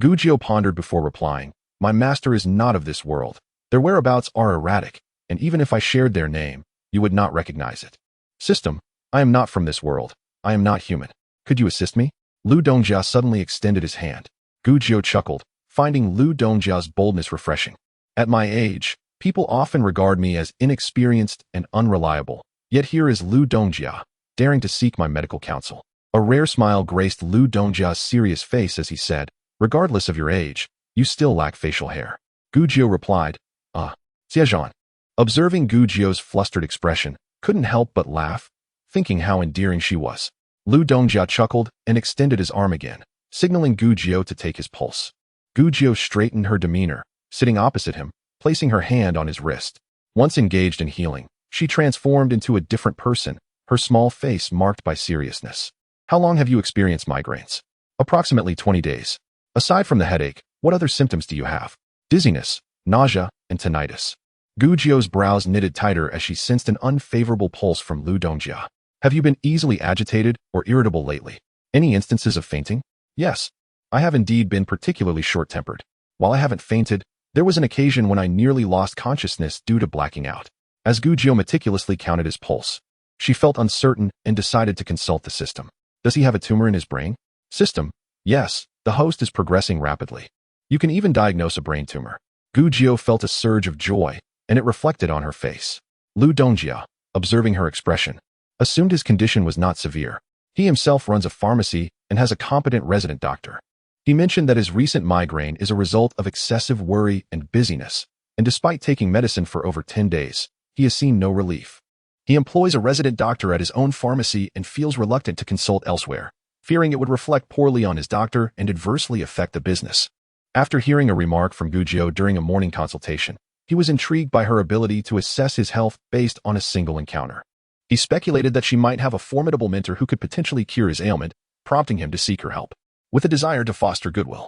Gu Jiu pondered before replying, my master is not of this world. Their whereabouts are erratic, and even if I shared their name, you would not recognize it. System, I am not from this world. I am not human. Could you assist me? Lu Dongjia suddenly extended his hand. Gu Jiu chuckled, finding Lu Dongjia's boldness refreshing. At my age, people often regard me as inexperienced and unreliable, yet here is Lu Dongjia, daring to seek my medical counsel. A rare smile graced Lu Dongjia's serious face as he said, regardless of your age, you still lack facial hair. Gu Jiu replied, Xie Zhan. Observing Gu Jiu's flustered expression, couldn't help but laugh, thinking how endearing she was. Lu Dongjia chuckled and extended his arm again, signaling Gu Jiu to take his pulse. Gu Jiu straightened her demeanor, sitting opposite him, placing her hand on his wrist. Once engaged in healing, she transformed into a different person, her small face marked by seriousness. How long have you experienced migraines? Approximately 20 days. Aside from the headache, what other symptoms do you have? Dizziness, nausea, and tinnitus. Gu Jiu's brows knitted tighter as she sensed an unfavorable pulse from Lu Dongjia. Have you been easily agitated or irritable lately? Any instances of fainting? Yes, I have indeed been particularly short-tempered. While I haven't fainted, there was an occasion when I nearly lost consciousness due to blacking out. As Gu Jiu meticulously counted his pulse, she felt uncertain and decided to consult the system. Does he have a tumor in his brain? System, yes, the host is progressing rapidly. You can even diagnose a brain tumor. Gu Jiu felt a surge of joy, and it reflected on her face. Lu Dongjia, observing her expression, assumed his condition was not severe. He himself runs a pharmacy and has a competent resident doctor. He mentioned that his recent migraine is a result of excessive worry and busyness, and despite taking medicine for over 10 days, he has seen no relief. He employs a resident doctor at his own pharmacy and feels reluctant to consult elsewhere, fearing it would reflect poorly on his doctor and adversely affect the business. After hearing a remark from Gu Jiu during a morning consultation, he was intrigued by her ability to assess his health based on a single encounter. He speculated that she might have a formidable mentor who could potentially cure his ailment, prompting him to seek her help. With a desire to foster goodwill,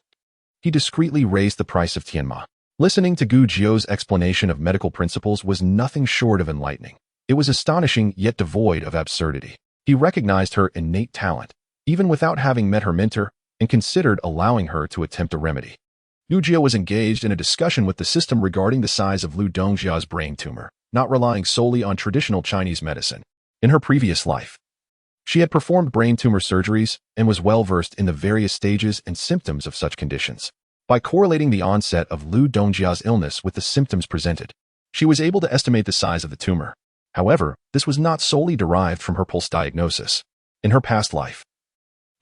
he discreetly raised the price of Tianma. Listening to Gu Jiu's explanation of medical principles was nothing short of enlightening. It was astonishing yet devoid of absurdity. He recognized her innate talent, even without having met her mentor, and considered allowing her to attempt a remedy. Gu Jiu was engaged in a discussion with the system regarding the size of Lu Dongjia's brain tumor, not relying solely on traditional Chinese medicine. In her previous life, she had performed brain tumor surgeries and was well-versed in the various stages and symptoms of such conditions. By correlating the onset of Lu Dongjia's illness with the symptoms presented, she was able to estimate the size of the tumor. However, this was not solely derived from her pulse diagnosis. In her past life,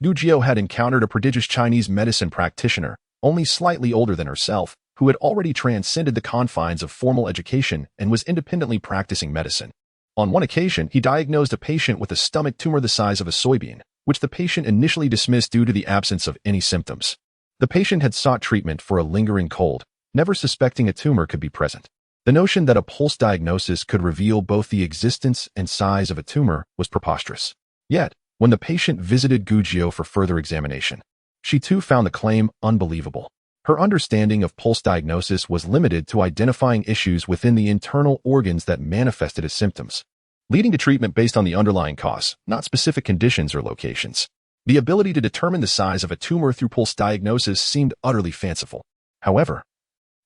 Gu Jiu had encountered a prodigious Chinese medicine practitioner, only slightly older than herself, who had already transcended the confines of formal education and was independently practicing medicine. On one occasion, he diagnosed a patient with a stomach tumor the size of a soybean, which the patient initially dismissed due to the absence of any symptoms. The patient had sought treatment for a lingering cold, never suspecting a tumor could be present. The notion that a pulse diagnosis could reveal both the existence and size of a tumor was preposterous. Yet, when the patient visited Gu Jiu for further examination, she too found the claim unbelievable. Her understanding of pulse diagnosis was limited to identifying issues within the internal organs that manifested as symptoms, leading to treatment based on the underlying cause, not specific conditions or locations. The ability to determine the size of a tumor through pulse diagnosis seemed utterly fanciful. However,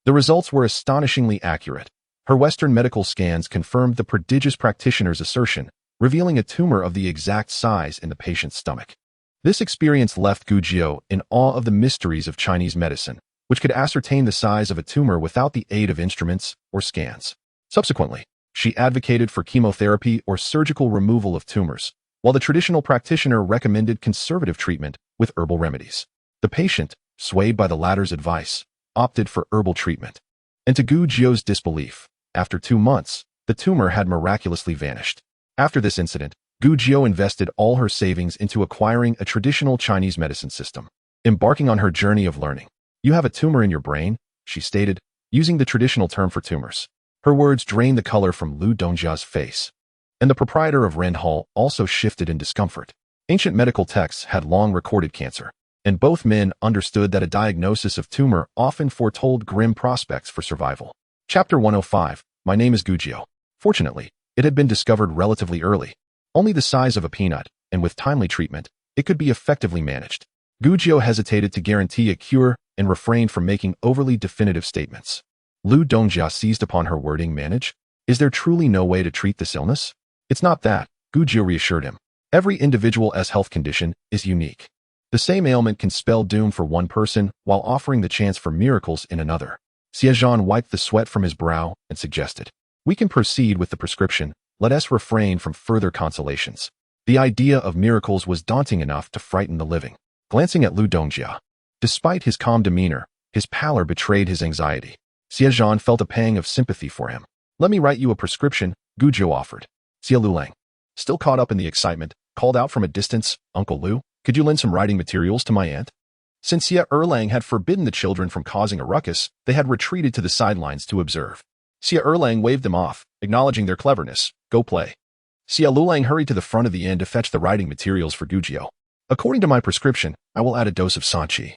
the results were astonishingly accurate. Her Western medical scans confirmed the prodigious practitioner's assertion, revealing a tumor of the exact size in the patient's stomach. This experience left Gu Jiu in awe of the mysteries of Chinese medicine, which could ascertain the size of a tumor without the aid of instruments or scans. Subsequently, she advocated for chemotherapy or surgical removal of tumors, while the traditional practitioner recommended conservative treatment with herbal remedies. The patient, swayed by the latter's advice, opted for herbal treatment. And to Gu Jiu's disbelief, after 2 months, The tumor had miraculously vanished. After this incident, Gujiao invested all her savings into acquiring a traditional Chinese medicine system. Embarking on her journey of learning. "You have a tumor in your brain," she stated, using the traditional term for tumors. Her words drained the color from Lu Dongjia's face. And the proprietor of Ren Hall also shifted in discomfort. Ancient medical texts had long recorded cancer, and both men understood that a diagnosis of tumor often foretold grim prospects for survival. Chapter 105. My name is Gujiao. Fortunately, it had been discovered relatively early, only the size of a peanut, and with timely treatment, it could be effectively managed. Gujiao hesitated to guarantee a cure and refrained from making overly definitive statements. Lu Dongjia seized upon her wording. "Manage? Is there truly no way to treat this illness?" "It's not that," Gujiao reassured him. "Every individual's health condition is unique. The same ailment can spell doom for one person while offering the chance for miracles in another." Xie Zhan wiped the sweat from his brow and suggested, "We can proceed with the prescription. Let us refrain from further consolations." The idea of miracles was daunting enough to frighten the living. Glancing at Lu Dongjia, despite his calm demeanor, his pallor betrayed his anxiety. Xie Zhan felt a pang of sympathy for him. "Let me write you a prescription," Gujiao offered. Xie Lulang, still caught up in the excitement, called out from a distance, "Uncle Lu, could you lend some writing materials to my aunt?" Since Xie Erlang had forbidden the children from causing a ruckus, they had retreated to the sidelines to observe. Xie Erlang waved them off, acknowledging their cleverness. "Go play." Xie Lulang hurried to the front of the inn to fetch the writing materials for Gujiao. "According to my prescription, I will add a dose of sanqi,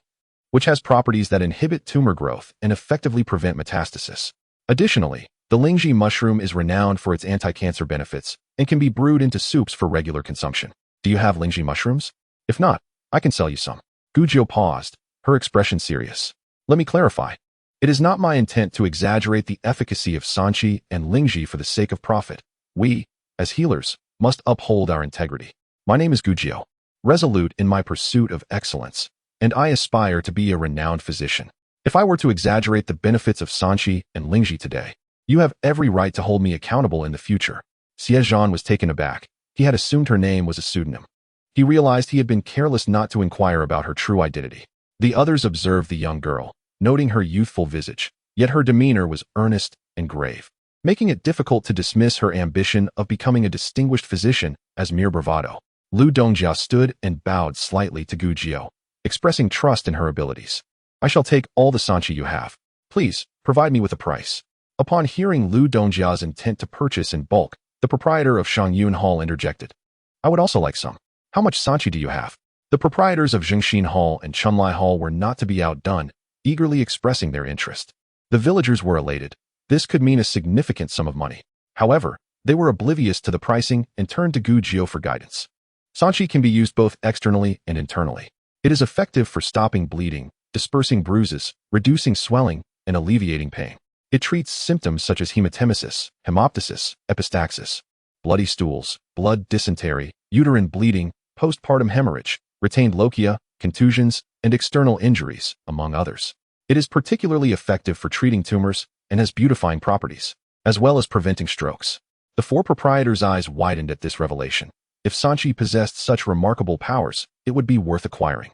which has properties that inhibit tumor growth and effectively prevent metastasis. Additionally, the lingji mushroom is renowned for its anti-cancer benefits and can be brewed into soups for regular consumption. Do you have lingji mushrooms? If not, I can sell you some." Gujiao paused, her expression serious. "Let me clarify. It is not my intent to exaggerate the efficacy of sanqi and lingji for the sake of profit. We, as healers, must uphold our integrity. My name is Gujiao, resolute in my pursuit of excellence, and I aspire to be a renowned physician. If I were to exaggerate the benefits of sanqi and lingji today, you have every right to hold me accountable in the future." Xie Zhan was taken aback. He had assumed her name was a pseudonym. He realized he had been careless not to inquire about her true identity. The others observed the young girl, noting her youthful visage, yet her demeanor was earnest and grave, making it difficult to dismiss her ambition of becoming a distinguished physician as mere bravado. Lu Dongjia stood and bowed slightly to Gujiao, expressing trust in her abilities. "I shall take all the sanqi you have. Please, provide me with a price." Upon hearing Lu Dongjia's intent to purchase in bulk, the proprietor of Shangyun Hall interjected, "I would also like some. How much sanqi do you have?" The proprietors of Zhengxin Hall and Chunlai Hall were not to be outdone, eagerly expressing their interest. The villagers were elated. This could mean a significant sum of money. However, they were oblivious to the pricing and turned to Gujiao for guidance. Sanqi can be used both externally and internally. It is effective for stopping bleeding, dispersing bruises, reducing swelling, and alleviating pain. It treats symptoms such as hematemesis, hemoptysis, epistaxis, bloody stools, blood dysentery, uterine bleeding, postpartum hemorrhage, retained lochia, contusions, and external injuries, among others. It is particularly effective for treating tumors and has beautifying properties, as well as preventing strokes. The four proprietors' eyes widened at this revelation. If sanqi possessed such remarkable powers, it would be worth acquiring.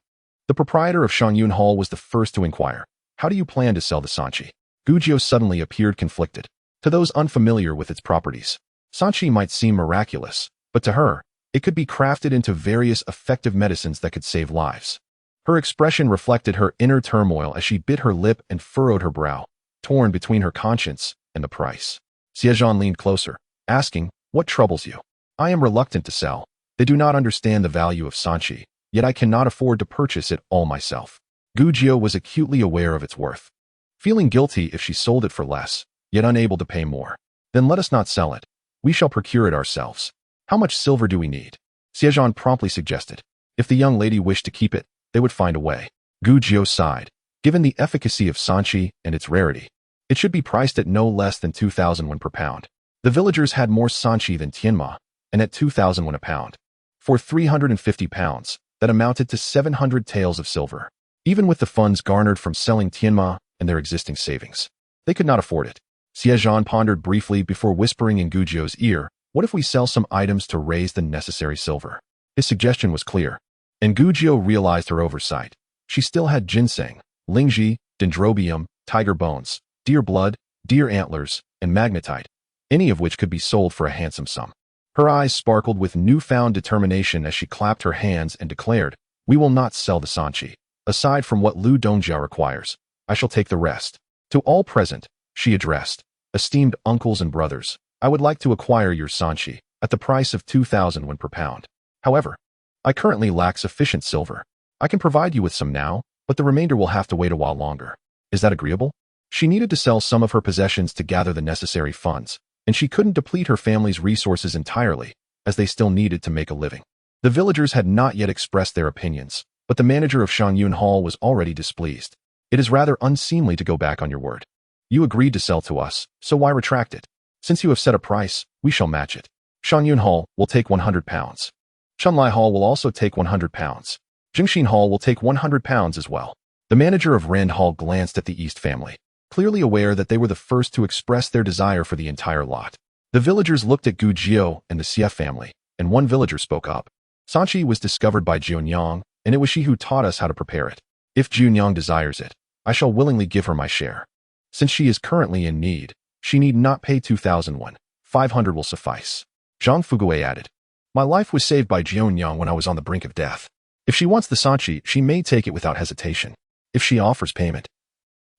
The proprietor of Shangyun Hall was the first to inquire, "How do you plan to sell the sanqi?" Gujiao suddenly appeared conflicted. To those unfamiliar with its properties, sanqi might seem miraculous, but to her, it could be crafted into various effective medicines that could save lives. Her expression reflected her inner turmoil as she bit her lip and furrowed her brow, torn between her conscience and the price. Xie Zhan leaned closer, asking, "What troubles you?" "I am reluctant to sell. They do not understand the value of sanqi, yet I cannot afford to purchase it all myself." Gujiao was acutely aware of its worth, feeling guilty if she sold it for less, yet unable to pay more. "Then let us not sell it. We shall procure it ourselves. How much silver do we need?" Xie Zhan promptly suggested. If the young lady wished to keep it, they would find a way. Gujiao sighed. Given the efficacy of sanqi and its rarity, it should be priced at no less than 2,000 won per pound. The villagers had more sanqi than Tianma, and at 2,000 won a pound. For 350 pounds, that amounted to 700 taels of silver. Even with the funds garnered from selling Tianma and their existing savings, they could not afford it. Xie Zhan pondered briefly before whispering in Gujiao's ear, "What if we sell some items to raise the necessary silver?" His suggestion was clear, and Gujiao realized her oversight. She still had ginseng, lingji, dendrobium, tiger bones, deer blood, deer antlers, and magnetite, any of which could be sold for a handsome sum. Her eyes sparkled with newfound determination as she clapped her hands and declared, "We will not sell the Sanchi. Aside from what Lu Dongjia requires, I shall take the rest." To all present, she addressed, "Esteemed uncles and brothers, I would like to acquire your Sanchi at the price of 2,000 won per pound. However, I currently lack sufficient silver. I can provide you with some now, but the remainder will have to wait a while longer. Is that agreeable?" She needed to sell some of her possessions to gather the necessary funds, and she couldn't deplete her family's resources entirely, as they still needed to make a living. The villagers had not yet expressed their opinions, but the manager of Shangyun Hall was already displeased. "It is rather unseemly to go back on your word. You agreed to sell to us, so why retract it? Since you have set a price, we shall match it. Shangyun Hall will take 100 pounds. Chunlai Hall will also take 100 pounds. Jingshin Hall will take 100 pounds as well." The manager of Rand Hall glanced at the East family, clearly aware that they were the first to express their desire for the entire lot. The villagers looked at Gu Jiao and the Xie family, and one villager spoke up. "Sanchi was discovered by Jiunyang, and it was she who taught us how to prepare it. If Jiunyang desires it, I shall willingly give her my share. Since she is currently in need, she need not pay 2,000 won. 500 will suffice." Zhang Fugui added, "My life was saved by Jiunyang when I was on the brink of death. If she wants the Sanchi, she may take it without hesitation. If she offers payment,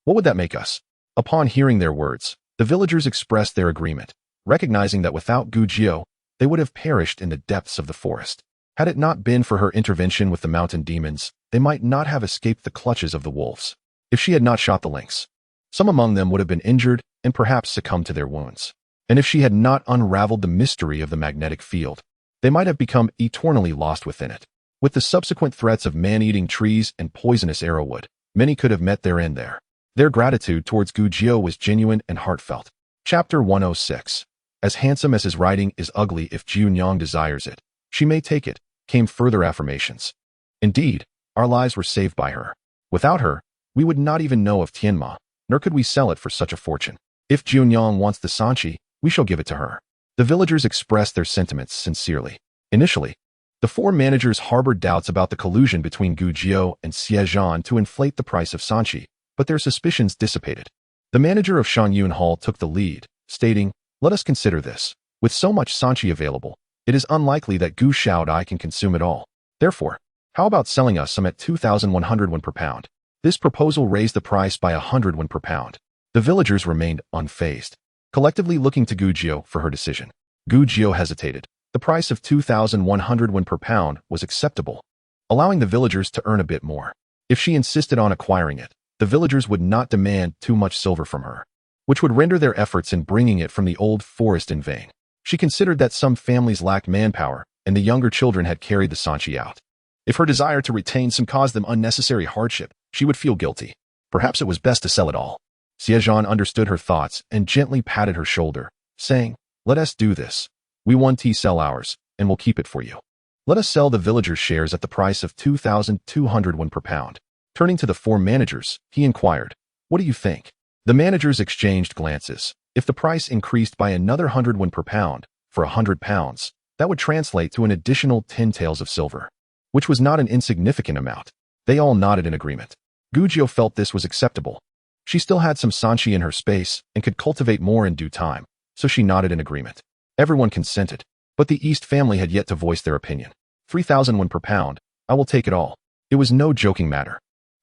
what would that make us?" Upon hearing their words, the villagers expressed their agreement, recognizing that without Gu Jiao, they would have perished in the depths of the forest. Had it not been for her intervention with the mountain demons, they might not have escaped the clutches of the wolves. If she had not shot the lynx, some among them would have been injured and perhaps succumbed to their wounds. And if she had not unraveled the mystery of the magnetic field, they might have become eternally lost within it. With the subsequent threats of man-eating trees and poisonous arrowwood, many could have met their end there. Their gratitude towards Gu Jiao was genuine and heartfelt. Chapter 106. As handsome as his writing is ugly if Jiunyang desires it, she may take it, came further affirmations. Indeed, our lives were saved by her. Without her, we would not even know of Tianma, nor could we sell it for such a fortune. If Jiunyang wants the Sanchi, we shall give it to her." The villagers expressed their sentiments sincerely. Initially, the four managers harbored doubts about the collusion between Gu Jiao and Xie Zhan to inflate the price of Sanchi, but their suspicions dissipated. The manager of Shangyun Hall took the lead, stating, "Let us consider this. With so much Sanchi available, it is unlikely that Gu Shaodai can consume it all. Therefore, how about selling us some at 2,100 won per pound?" This proposal raised the price by 100 won per pound. The villagers remained unfazed, collectively looking to Gu Jiao for her decision. Gu Jiao hesitated. The price of 2,100 won per pound was acceptable, allowing the villagers to earn a bit more. If she insisted on acquiring it, the villagers would not demand too much silver from her, which would render their efforts in bringing it from the old forest in vain. She considered that some families lacked manpower, and the younger children had carried the Sanchi out. If her desire to retain some caused them unnecessary hardship, she would feel guilty. Perhaps it was best to sell it all. Xie Zhan understood her thoughts and gently patted her shoulder, saying, "Let us do this. We want to sell ours, and we'll keep it for you. Let us sell the villagers' shares at the price of 2,200 won per pound." Turning to the four managers, he inquired, "What do you think?" The managers exchanged glances. If the price increased by another 100 won per pound, for 100 pounds, that would translate to an additional 10 taels of silver, which was not an insignificant amount. They all nodded in agreement. Gu Jiao felt this was acceptable. She still had some Sanchi in her space and could cultivate more in due time, so she nodded in agreement. Everyone consented, but the East family had yet to voice their opinion. 3,000 won per pound, I will take it all. It was no joking matter.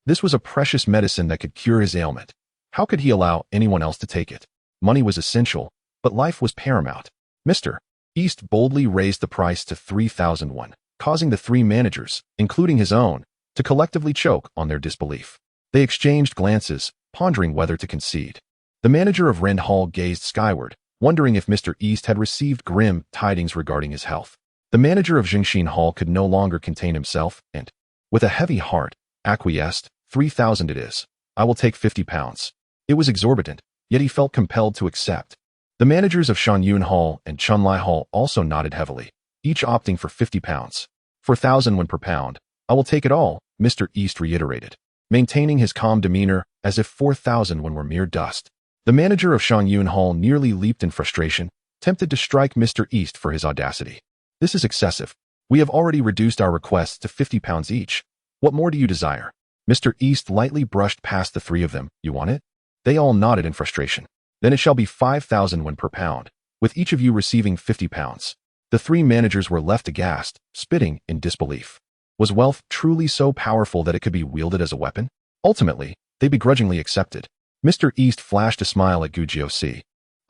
This was a precious medicine that could cure his ailment. How could he allow anyone else to take it? Money was essential, but life was paramount. Mr. East boldly raised the price to 3,000 won, causing the three managers, including his own, to collectively choke on their disbelief. They exchanged glances, pondering whether to concede. The manager of Rend Hall gazed skyward, wondering if Mr. East had received grim tidings regarding his health. The manager of Jingshin Hall could no longer contain himself and, with a heavy heart, acquiesced. 3,000 it is. I will take 50 pounds. It was exorbitant, yet he felt compelled to accept. The managers of Shangyun Hall and Chunlai Hall also nodded heavily, each opting for 50 pounds. 4,000 won per pound. I will take it all, Mr. East reiterated, maintaining his calm demeanor as if 4,000 won were mere dust. The manager of Shangyun Hall nearly leaped in frustration, tempted to strike Mr. East for his audacity. This is excessive. We have already reduced our requests to 50 pounds each. What more do you desire? Mr. East lightly brushed past the three of them. You want it? They all nodded in frustration. Then it shall be 5,000 won per pound, with each of you receiving 50 pounds. The three managers were left aghast, spitting in disbelief. Was wealth truly so powerful that it could be wielded as a weapon? Ultimately, they begrudgingly accepted. Mr. East flashed a smile at Gu Jiu.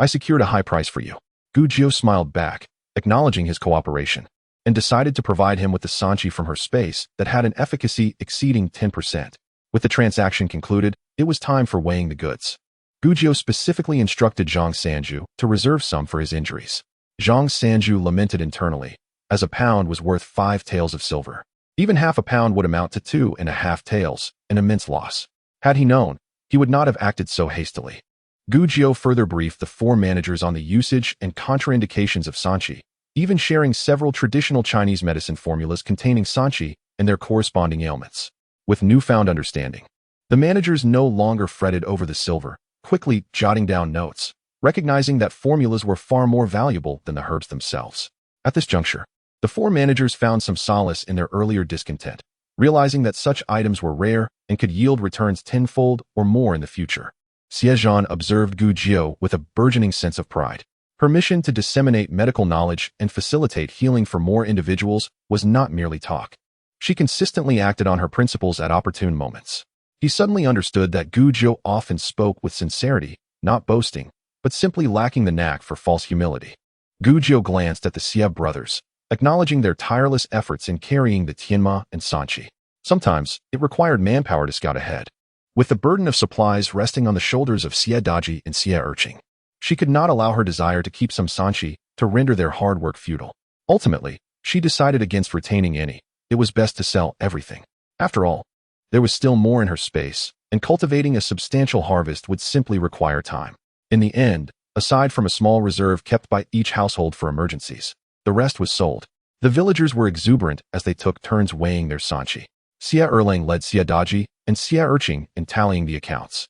I secured a high price for you. Gu Jiu smiled back, acknowledging his cooperation, and decided to provide him with the sanchi from her space that had an efficacy exceeding 10%. With the transaction concluded, it was time for weighing the goods. Gu Jiu specifically instructed Zhang Sanju to reserve some for his injuries. Zhang Sanju lamented internally, as a pound was worth 5 taels of silver. Even half a pound would amount to 2.5 taels, an immense loss. Had he known, he would not have acted so hastily. Gu Jiu further briefed the four managers on the usage and contraindications of sanchi, even sharing several traditional Chinese medicine formulas containing sanchi and their corresponding ailments. With newfound understanding, the managers no longer fretted over the silver, quickly jotting down notes, recognizing that formulas were far more valuable than the herbs themselves. At this juncture, the four managers found some solace in their earlier discontent, realizing that such items were rare and could yield returns tenfold or more in the future. Xie Zhan observed Gu Jiu with a burgeoning sense of pride. Her mission to disseminate medical knowledge and facilitate healing for more individuals was not merely talk. She consistently acted on her principles at opportune moments. He suddenly understood that Gu Jiu often spoke with sincerity, not boasting, but simply lacking the knack for false humility. Gu Jiu glanced at the Xie brothers, acknowledging their tireless efforts in carrying the tianma and sanchi. Sometimes, it required manpower to scout ahead. With the burden of supplies resting on the shoulders of Xie Daji and Xie Erqing, she could not allow her desire to keep some sanchi to render their hard work futile. Ultimately, she decided against retaining any. It was best to sell everything. After all, there was still more in her space, and cultivating a substantial harvest would simply require time. In the end, aside from a small reserve kept by each household for emergencies, the rest was sold. The villagers were exuberant as they took turns weighing their sanchi. Xie Erlang led Xie Daji and Xie Erqing in tallying the accounts.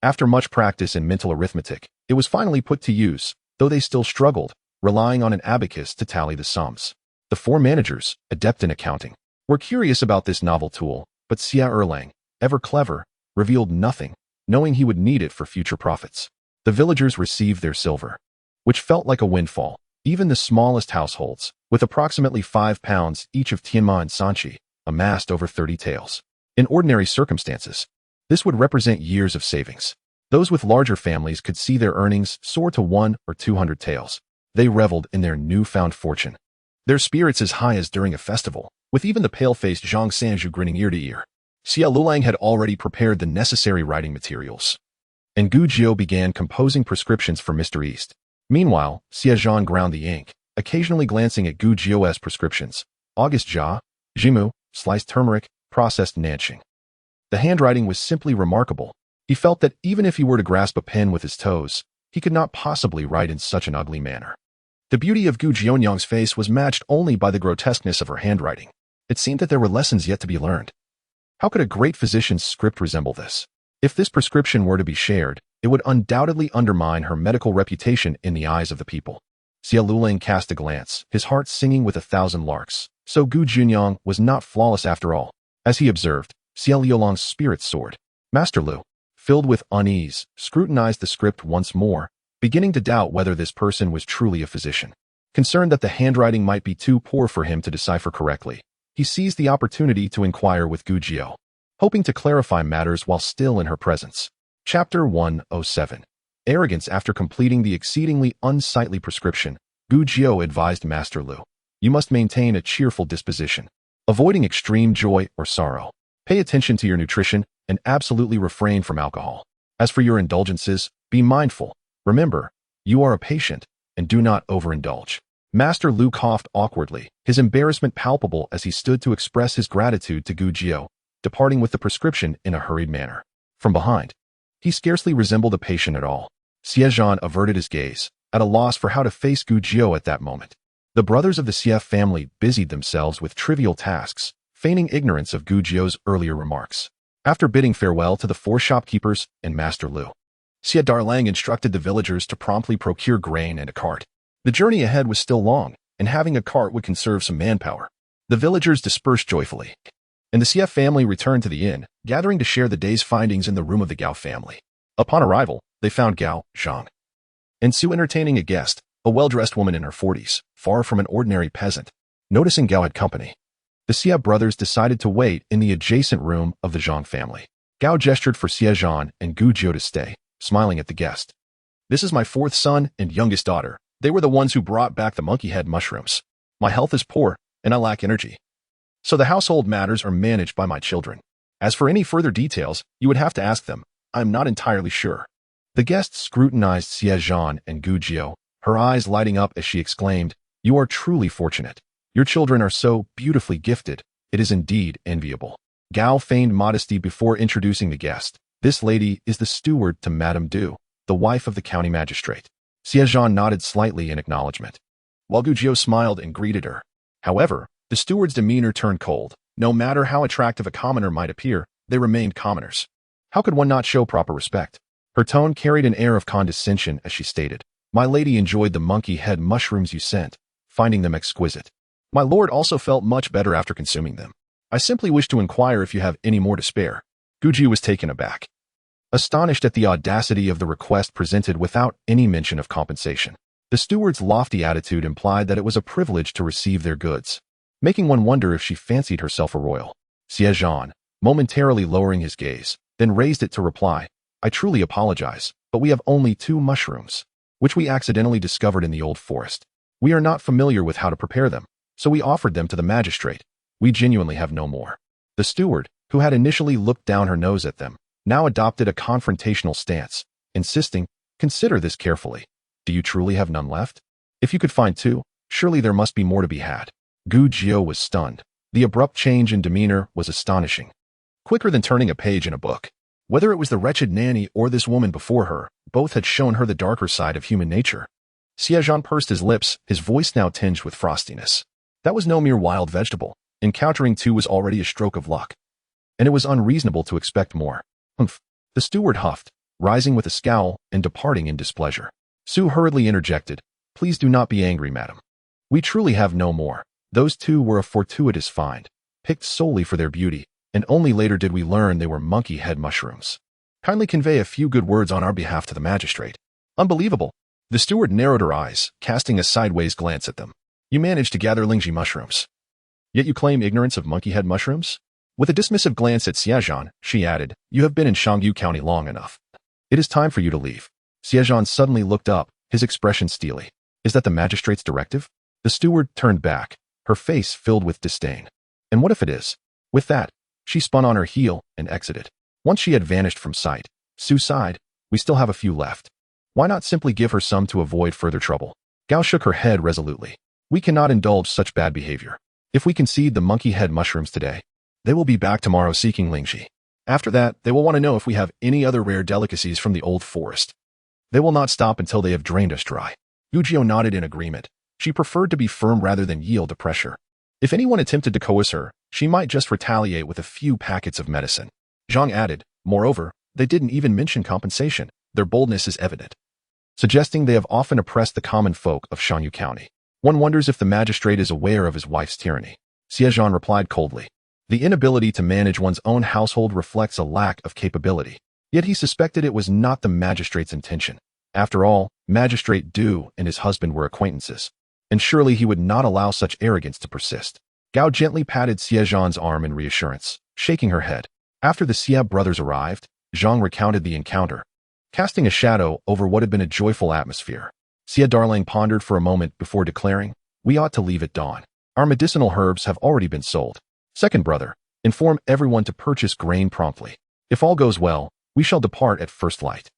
After much practice in mental arithmetic, it was finally put to use, though they still struggled, relying on an abacus to tally the sums. The four managers, adept in accounting, were curious about this novel tool, but Xie Erlang, ever clever, revealed nothing, knowing he would need it for future profits. The villagers received their silver, which felt like a windfall. Even the smallest households, with approximately 5 pounds each of tianma and sanchi, amassed over 30 taels. In ordinary circumstances, this would represent years of savings. Those with larger families could see their earnings soar to 100 or 200 taels. They reveled in their newfound fortune, their spirits as high as during a festival, with even the pale-faced Zhang Sanju grinning ear to ear. Xie Lulang had already prepared the necessary writing materials, and Gu Jiu began composing prescriptions for Mr. East. Meanwhile, Xie Zhan ground the ink, occasionally glancing at Gu Jiu's prescriptions: August jia, jimu, sliced turmeric, processed nanqing. The handwriting was simply remarkable. He felt that even if he were to grasp a pen with his toes, he could not possibly write in such an ugly manner. The beauty of Gu Jiunyang's face was matched only by the grotesqueness of her handwriting. It seemed that there were lessons yet to be learned. How could a great physician's script resemble this? If this prescription were to be shared, it would undoubtedly undermine her medical reputation in the eyes of the people. Xie Lulang cast a glance, his heart singing with 1,000 larks. So Gu Jiunyang was not flawless after all. As he observed, Xie Liulang's spirits soared. Master Lu, filled with unease, scrutinized the script once more, beginning to doubt whether this person was truly a physician. Concerned that the handwriting might be too poor for him to decipher correctly, he seized the opportunity to inquire with Gu Jiu, hoping to clarify matters while still in her presence. Chapter 107. Arrogance. After completing the exceedingly unsightly prescription, Gu Jiu advised Master Lu, you must maintain a cheerful disposition, avoiding extreme joy or sorrow. Pay attention to your nutrition and absolutely refrain from alcohol. As for your indulgences, be mindful. Remember, you are a patient, and do not overindulge. Master Lu coughed awkwardly, his embarrassment palpable as he stood to express his gratitude to Gu Jiu, departing with the prescription in a hurried manner. From behind, he scarcely resembled a patient at all. Xie Zhan averted his gaze, at a loss for how to face Gu Jiu at that moment. The brothers of the Xie family busied themselves with trivial tasks, feigning ignorance of Gu Jiu's earlier remarks. After bidding farewell to the four shopkeepers and Master Lu, Xie Darlang instructed the villagers to promptly procure grain and a cart. The journey ahead was still long, and having a cart would conserve some manpower. The villagers dispersed joyfully, and the Xie family returned to the inn, gathering to share the day's findings in the room of the Gao family. Upon arrival, they found Gao, Zhang, and Su entertaining a guest, a well-dressed woman in her 40s, far from an ordinary peasant. Noticing Gao had company, the Xie brothers decided to wait in the adjacent room of the Zhang family. Gao gestured for Xie Zhan and Gu Jiu to stay, smiling at the guest. This is my fourth son and youngest daughter. They were the ones who brought back the monkey head mushrooms. My health is poor, and I lack energy. So the household matters are managed by my children. As for any further details, you would have to ask them. I'm not entirely sure. The guest scrutinized Xie Zhan and Gu Jiu, her eyes lighting up as she exclaimed, "You are truly fortunate. Your children are so beautifully gifted. It is indeed enviable." Gao feigned modesty before introducing the guest. This lady is the steward to Madame Du, the wife of the county magistrate. Xie Zhan nodded slightly in acknowledgement, while Gu Jiu smiled and greeted her. However, the steward's demeanor turned cold. No matter how attractive a commoner might appear, they remained commoners. How could one not show proper respect? Her tone carried an air of condescension as she stated, "My lady enjoyed the monkey head mushrooms you sent, finding them exquisite. My lord also felt much better after consuming them. I simply wish to inquire if you have any more to spare." Gu Jiu was taken aback, astonished at the audacity of the request presented without any mention of compensation. The steward's lofty attitude implied that it was a privilege to receive their goods, making one wonder if she fancied herself a royal. Xie Zhan, momentarily lowering his gaze, then raised it to reply, "I truly apologize, but we have only 2 mushrooms, which we accidentally discovered in the old forest. We are not familiar with how to prepare them, so we offered them to the magistrate. We genuinely have no more." The steward, who had initially looked down her nose at them, now adopted a confrontational stance, insisting, "Consider this carefully. Do you truly have none left? If you could find 2, surely there must be more to be had." Gu Jiu was stunned. The abrupt change in demeanor was astonishing. Quicker than turning a page in a book. Whether it was the wretched nanny or this woman before her, both had shown her the darker side of human nature. Xie Zhan pursed his lips, his voice now tinged with frostiness. That was no mere wild vegetable. Encountering 2 was already a stroke of luck, and it was unreasonable to expect more. "Humph," the steward huffed, rising with a scowl and departing in displeasure. Su hurriedly interjected, "Please do not be angry, madam. We truly have no more. Those 2 were a fortuitous find, picked solely for their beauty, and only later did we learn they were monkey head mushrooms. Kindly convey a few good words on our behalf to the magistrate." "Unbelievable." The steward narrowed her eyes, casting a sideways glance at them. "You managed to gather Lingji mushrooms, yet you claim ignorance of monkey head mushrooms?" With a dismissive glance at Xie Zhan, she added, "You have been in Shangyu County long enough. It is time for you to leave." Xie Zhan suddenly looked up, his expression steely. "Is that the magistrate's directive?" The steward turned back, her face filled with disdain. "And what if it is?" With that, she spun on her heel and exited. Once she had vanished from sight, Su sighed, "We still have a few left. Why not simply give her some to avoid further trouble?" Gao shook her head resolutely. "We cannot indulge such bad behavior. If we concede the monkey head mushrooms today, they will be back tomorrow seeking Lingji. After that, they will want to know if we have any other rare delicacies from the old forest. They will not stop until they have drained us dry." Gu Jiu nodded in agreement. She preferred to be firm rather than yield to pressure. If anyone attempted to coerce her, she might just retaliate with a few packets of medicine. Zhang added, "Moreover, they didn't even mention compensation. Their boldness is evident, suggesting they have often oppressed the common folk of Shangyu County. One wonders if the magistrate is aware of his wife's tyranny." Xie Zhan replied coldly. The inability to manage one's own household reflects a lack of capability. Yet he suspected it was not the magistrate's intention. After all, Magistrate Du and his husband were acquaintances, and surely he would not allow such arrogance to persist. Gao gently patted Xie Zhan's arm in reassurance, shaking her head. After the Xie brothers arrived, Zhang recounted the encounter, casting a shadow over what had been a joyful atmosphere. Xie Darling pondered for a moment before declaring, "We ought to leave at dawn. Our medicinal herbs have already been sold. Second brother, inform everyone to purchase grain promptly. If all goes well, we shall depart at first light.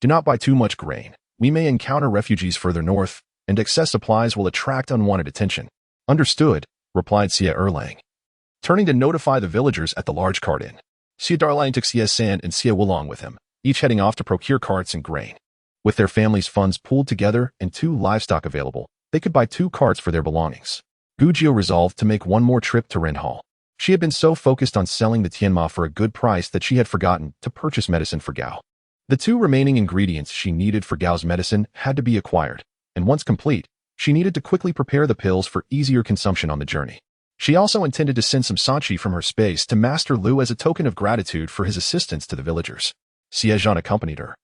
Do not buy too much grain. We may encounter refugees further north, and excess supplies will attract unwanted attention." "Understood," replied Xie Erlang, turning to notify the villagers at the large cart inn. Xie Darlang took Xie San and Xie Wulong with him, each heading off to procure carts and grain. With their families' funds pooled together and 2 livestock available, they could buy 2 carts for their belongings. Gu Jiu resolved to make one more trip to Ren Hall. She had been so focused on selling the Tianma for a good price that she had forgotten to purchase medicine for Gao. The 2 remaining ingredients she needed for Gao's medicine had to be acquired, and once complete, she needed to quickly prepare the pills for easier consumption on the journey. She also intended to send some sanchi from her space to Master Lu as a token of gratitude for his assistance to the villagers. Xie Zhan accompanied her,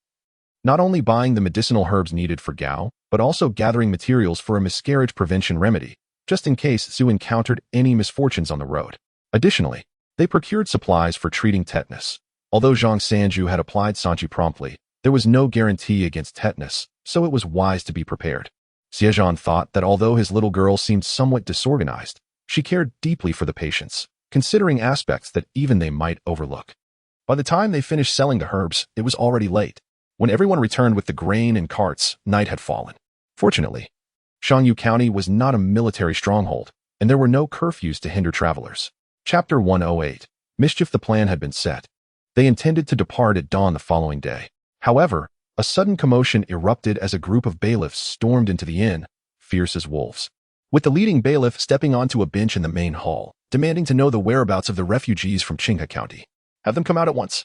not only buying the medicinal herbs needed for Gao, but also gathering materials for a miscarriage prevention remedy, just in case Xu encountered any misfortunes on the road. Additionally, they procured supplies for treating tetanus. Although Zhang Sanju had applied Sanji promptly, there was no guarantee against tetanus, so it was wise to be prepared. Xie Zhan thought that although his little girl seemed somewhat disorganized, she cared deeply for the patients, considering aspects that even they might overlook. By the time they finished selling the herbs, it was already late. When everyone returned with the grain and carts, night had fallen. Fortunately, Shangyu County was not a military stronghold, and there were no curfews to hinder travelers. Chapter 108. Mischief. The plan had been set. They intended to depart at dawn the following day. However, a sudden commotion erupted as a group of bailiffs stormed into the inn, fierce as wolves. With the leading bailiff stepping onto a bench in the main hall, demanding to know the whereabouts of the refugees from Qinghe County. Have them come out at once.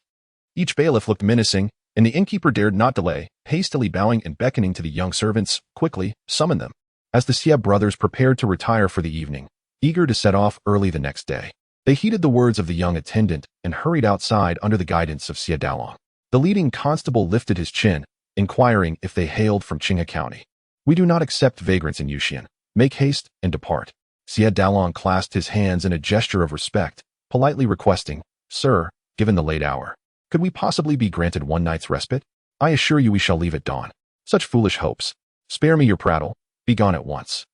Each bailiff looked menacing, and the innkeeper dared not delay, hastily bowing and beckoning to the young servants, quickly summon them. As the Xie brothers prepared to retire for the evening, eager to set off early the next day, they heeded the words of the young attendant and hurried outside under the guidance of Xie Dalong. The leading constable lifted his chin, inquiring if they hailed from Qinghe County. We do not accept vagrants in Yuxian. Make haste and depart. Xie Dalong clasped his hands in a gesture of respect, politely requesting, Sir, given the late hour, could we possibly be granted one night's respite? I assure you we shall leave at dawn. Such foolish hopes. Spare me your prattle. Be gone at once.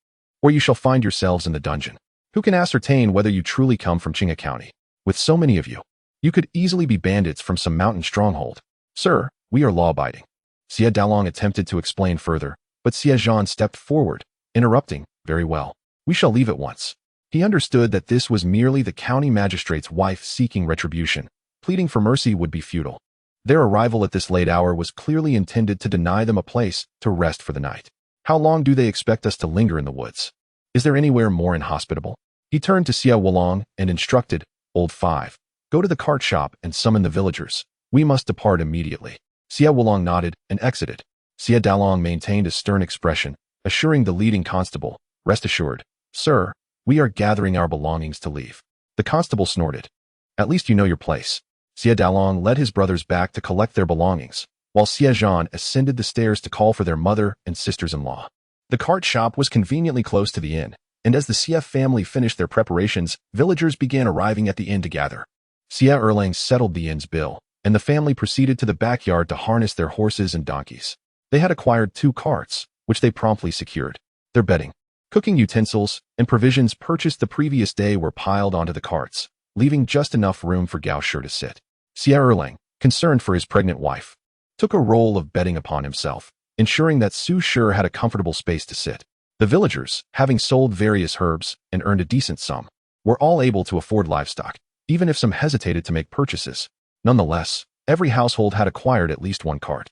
Or you shall find yourselves in the dungeon. Who can ascertain whether you truly come from Qinghe County? With so many of you, you could easily be bandits from some mountain stronghold. Sir, we are law-abiding. Xie Dalong attempted to explain further, but Xie Zhan stepped forward, interrupting, Very well. We shall leave at once. He understood that this was merely the county magistrate's wife seeking retribution. Pleading for mercy would be futile. Their arrival at this late hour was clearly intended to deny them a place to rest for the night. How long do they expect us to linger in the woods? Is there anywhere more inhospitable? He turned to Xie Wulong and instructed, Old Five, go to the cart shop and summon the villagers. We must depart immediately. Xie Wulong nodded and exited. Xie Dalong maintained a stern expression, assuring the leading constable, Rest assured, sir, we are gathering our belongings to leave. The constable snorted. At least you know your place. Xie Dalong led his brothers back to collect their belongings, while Xie Zhan ascended the stairs to call for their mother and sisters-in-law. The cart shop was conveniently close to the inn, and as the Xie family finished their preparations, villagers began arriving at the inn to gather. Xie Erlang settled the inn's bill, and the family proceeded to the backyard to harness their horses and donkeys. They had acquired 2 carts, which they promptly secured. Their bedding, cooking utensils, and provisions purchased the previous day were piled onto the carts, leaving just enough room for Gao Shi to sit. Xie Erlang, concerned for his pregnant wife, took a role of bedding upon himself, ensuring that Su Shi had a comfortable space to sit. The villagers, having sold various herbs and earned a decent sum, were all able to afford livestock, even if some hesitated to make purchases. Nonetheless, every household had acquired at least 1 cart.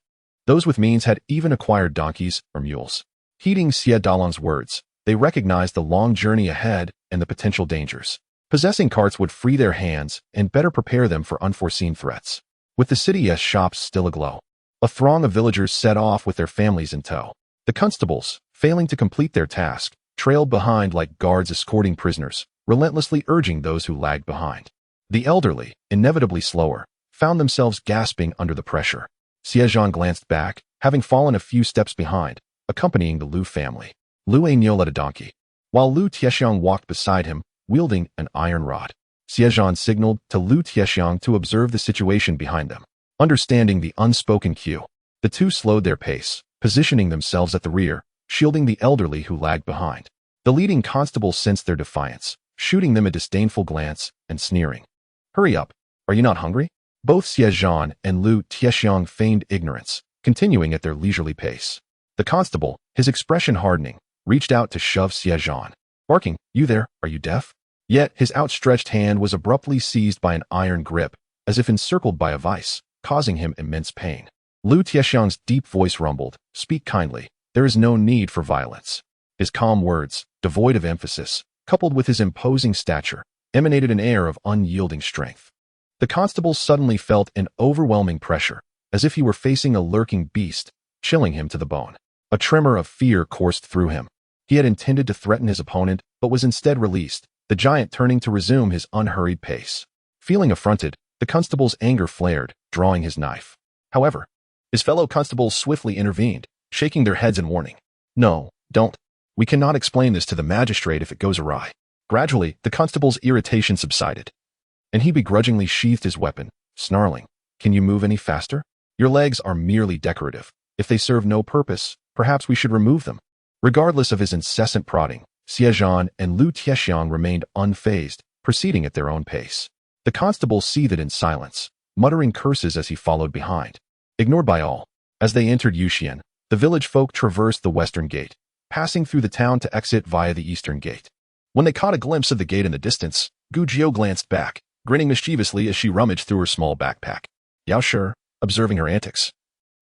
Those with means had even acquired donkeys or mules. Heeding Xie Dalong's words, they recognized the long journey ahead and the potential dangers. Possessing carts would free their hands and better prepare them for unforeseen threats. With the city's shops still aglow, a throng of villagers set off with their families in tow. The constables, failing to complete their task, trailed behind like guards escorting prisoners, relentlessly urging those who lagged behind. The elderly, inevitably slower, found themselves gasping under the pressure. Xie Zhan glanced back, having fallen a few steps behind, accompanying the Lu family. Lu Ainyo led a donkey, while Lu Tiexiang walked beside him, wielding an iron rod. Xie Zhan signaled to Lu Tiexiang to observe the situation behind them. Understanding the unspoken cue, the two slowed their pace, positioning themselves at the rear, shielding the elderly who lagged behind. The leading constable sensed their defiance, shooting them a disdainful glance and sneering. Hurry up, are you not hungry? Both Xie Zhan and Lu Tiexiang feigned ignorance, continuing at their leisurely pace. The constable, his expression hardening, reached out to shove Xie Zhan, barking, You there, are you deaf? Yet his outstretched hand was abruptly seized by an iron grip, as if encircled by a vice, causing him immense pain. Lu Tiexiang's deep voice rumbled, Speak kindly, there is no need for violence. His calm words, devoid of emphasis, coupled with his imposing stature, emanated an air of unyielding strength. The constable suddenly felt an overwhelming pressure, as if he were facing a lurking beast, chilling him to the bone. A tremor of fear coursed through him. He had intended to threaten his opponent, but was instead released, the giant turning to resume his unhurried pace. Feeling affronted, the constable's anger flared, drawing his knife. However, His fellow constables swiftly intervened, shaking their heads in warning. No, don't. We cannot explain this to the magistrate if it goes awry. Gradually, the constable's irritation subsided, and he begrudgingly sheathed his weapon, snarling, Can you move any faster? Your legs are merely decorative. If they serve no purpose, perhaps we should remove them. Regardless of his incessant prodding, Xie Zhan and Lu Tiexiang remained unfazed, proceeding at their own pace. The constable seethed in silence, muttering curses as he followed behind. Ignored by all, as they entered Yuxian, the village folk traversed the western gate, passing through the town to exit via the eastern gate. When they caught a glimpse of the gate in the distance, Gu Jiu glanced back, grinning mischievously as she rummaged through her small backpack. Yao Shi, observing her antics,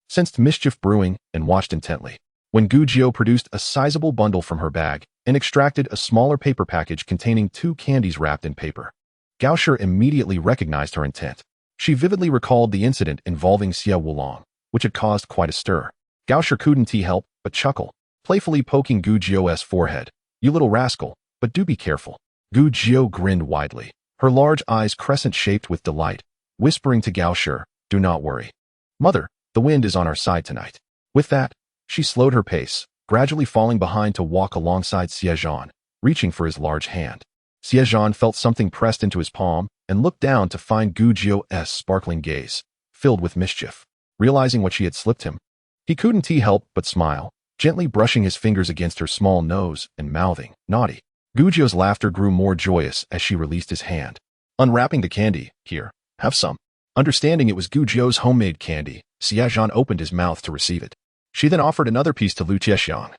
sensed mischief brewing and watched intently. When Gu Jiu produced a sizable bundle from her bag and extracted a smaller paper package containing 2 candies wrapped in paper, Gao Shi immediately recognized her intent. She vividly recalled the incident involving Xie Wulong, which had caused quite a stir. Gao Shi couldn't help but chuckle, playfully poking Gu Jiu's forehead. You little rascal, but do be careful. Gu Jiu grinned widely, her large eyes crescent-shaped with delight, whispering to Gao Shi, Do not worry. Mother, the wind is on our side tonight. With that, she slowed her pace, gradually falling behind to walk alongside Xie Zhan, reaching for his large hand. Xie Zhan felt something pressed into his palm and looked down to find Gu Jiu's sparkling gaze, filled with mischief. Realizing what she had slipped him, he couldn't help but smile, gently brushing his fingers against her small nose and mouthing, Naughty. Gu Jiu's laughter grew more joyous as she released his hand. Unwrapping the candy, Here, have some. Understanding it was Gu Jiu's homemade candy, Xie Zhan opened his mouth to receive it. She then offered another piece to Lu Tiexiang,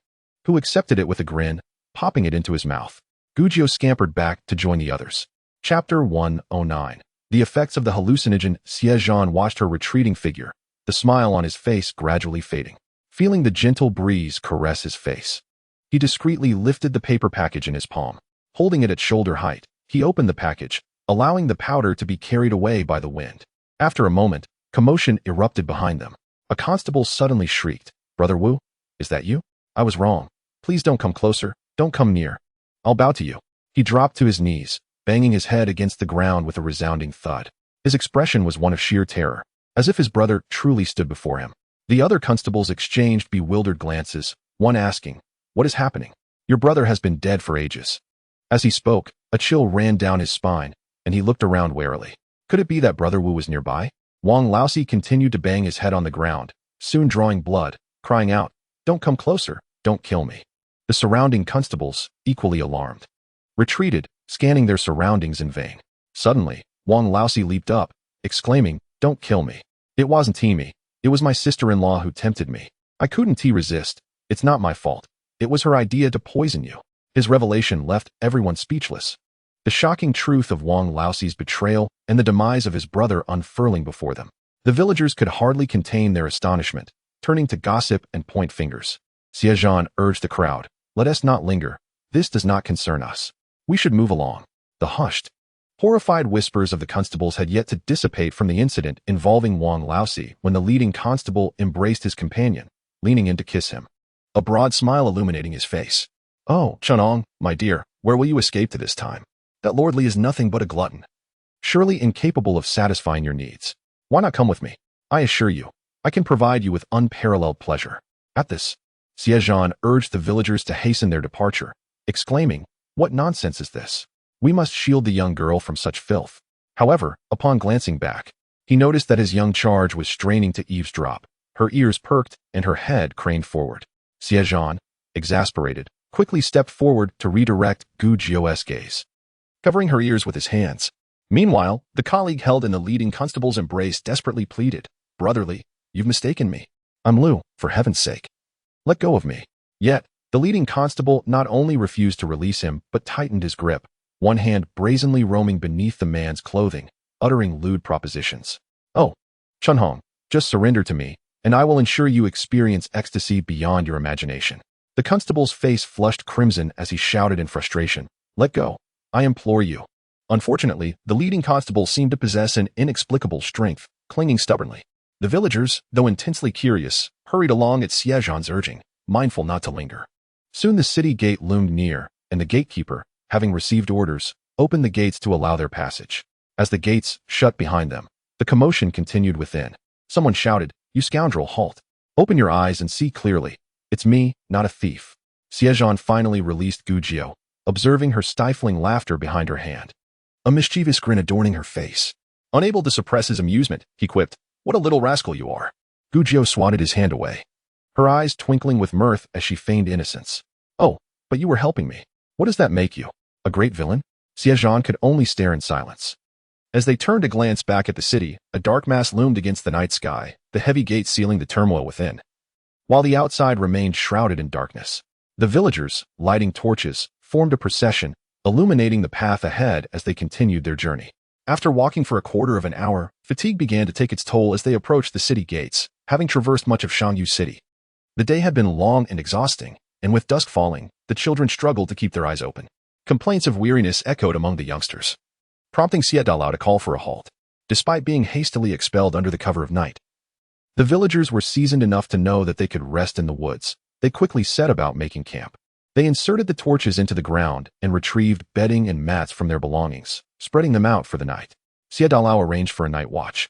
who accepted it with a grin, popping it into his mouth. Gu Jiu scampered back to join the others. Chapter 109. The effects of the hallucinogen. Xie Zhan watched her retreating figure, the smile on his face gradually fading. Feeling the gentle breeze caress his face, he discreetly lifted the paper package in his palm. Holding it at shoulder height, he opened the package, allowing the powder to be carried away by the wind. After a moment, commotion erupted behind them. A constable suddenly shrieked, Brother Wu, is that you? I was wrong. Please don't come closer, don't come near. I'll bow to you. He dropped to his knees, banging his head against the ground with a resounding thud. His expression was one of sheer terror, as if his brother truly stood before him. The other constables exchanged bewildered glances, one asking, What is happening? Your brother has been dead for ages. As he spoke, a chill ran down his spine, and he looked around warily. Could it be that Brother Wu was nearby? Wang Laosi continued to bang his head on the ground, soon drawing blood, crying out, Don't come closer, don't kill me. The surrounding constables, equally alarmed, retreated, scanning their surroundings in vain. Suddenly, Wang Laosi leaped up, exclaiming, Don't kill me. It wasn't me. It was my sister-in-law who tempted me. I couldn't resist. It's not my fault. It was her idea to poison you. His revelation left everyone speechless. The shocking truth of Wang Laosi's betrayal and the demise of his brother unfurling before them. The villagers could hardly contain their astonishment, turning to gossip and point fingers. Xie Zhan urged the crowd, Let us not linger. This does not concern us. We should move along. The hushed, horrified whispers of the constables had yet to dissipate from the incident involving Wang Laosi when the leading constable embraced his companion, leaning in to kiss him, a broad smile illuminating his face. Oh, Chunong, my dear, where will you escape to this time? That Lord Li is nothing but a glutton, surely incapable of satisfying your needs. Why not come with me? I assure you, I can provide you with unparalleled pleasure. At this, Xie Zhan urged the villagers to hasten their departure, exclaiming, What nonsense is this? We must shield the young girl from such filth. However, upon glancing back, he noticed that his young charge was straining to eavesdrop. Her ears perked and her head craned forward. Xie Zhan, exasperated, quickly stepped forward to redirect Gu Jiu's gaze, covering her ears with his hands. Meanwhile, the colleague held in the leading constable's embrace desperately pleaded, Brotherly, you've mistaken me. I'm Lu, for heaven's sake. Let go of me. Yet, the leading constable not only refused to release him, but tightened his grip, one hand brazenly roaming beneath the man's clothing, uttering lewd propositions. Oh, Chunhong, just surrender to me, and I will ensure you experience ecstasy beyond your imagination. The constable's face flushed crimson as he shouted in frustration, Let go. I implore you. Unfortunately, the leading constable seemed to possess an inexplicable strength, clinging stubbornly. The villagers, though intensely curious, hurried along at Xie Zhan's urging, mindful not to linger. Soon the city gate loomed near, and the gatekeeper, having received orders, opened the gates to allow their passage. As the gates shut behind them, the commotion continued within. Someone shouted, You scoundrel, halt. Open your eyes and see clearly. It's me, not a thief. Xie Zhan finally released Gujiao, observing her stifling laughter behind her hand, a mischievous grin adorning her face. Unable to suppress his amusement, he quipped, "What a little rascal you are." Gujiao swatted his hand away, her eyes twinkling with mirth as she feigned innocence. "Oh, but you were helping me. What does that make you? A great villain?" Xie Zhan could only stare in silence. As they turned to glance back at the city, a dark mass loomed against the night sky, the heavy gates sealing the turmoil within, while the outside remained shrouded in darkness. The villagers, lighting torches, formed a procession, illuminating the path ahead as they continued their journey. After walking for a quarter of an hour, fatigue began to take its toll as they approached the city gates, having traversed much of Shangyu City. The day had been long and exhausting, and with dusk falling, the children struggled to keep their eyes open. Complaints of weariness echoed among the youngsters, prompting Xie Zhan to call for a halt. Despite being hastily expelled under the cover of night, the villagers were seasoned enough to know that they could rest in the woods. They quickly set about making camp. They inserted the torches into the ground and retrieved bedding and mats from their belongings, spreading them out for the night. Xie Zhan arranged for a night watch,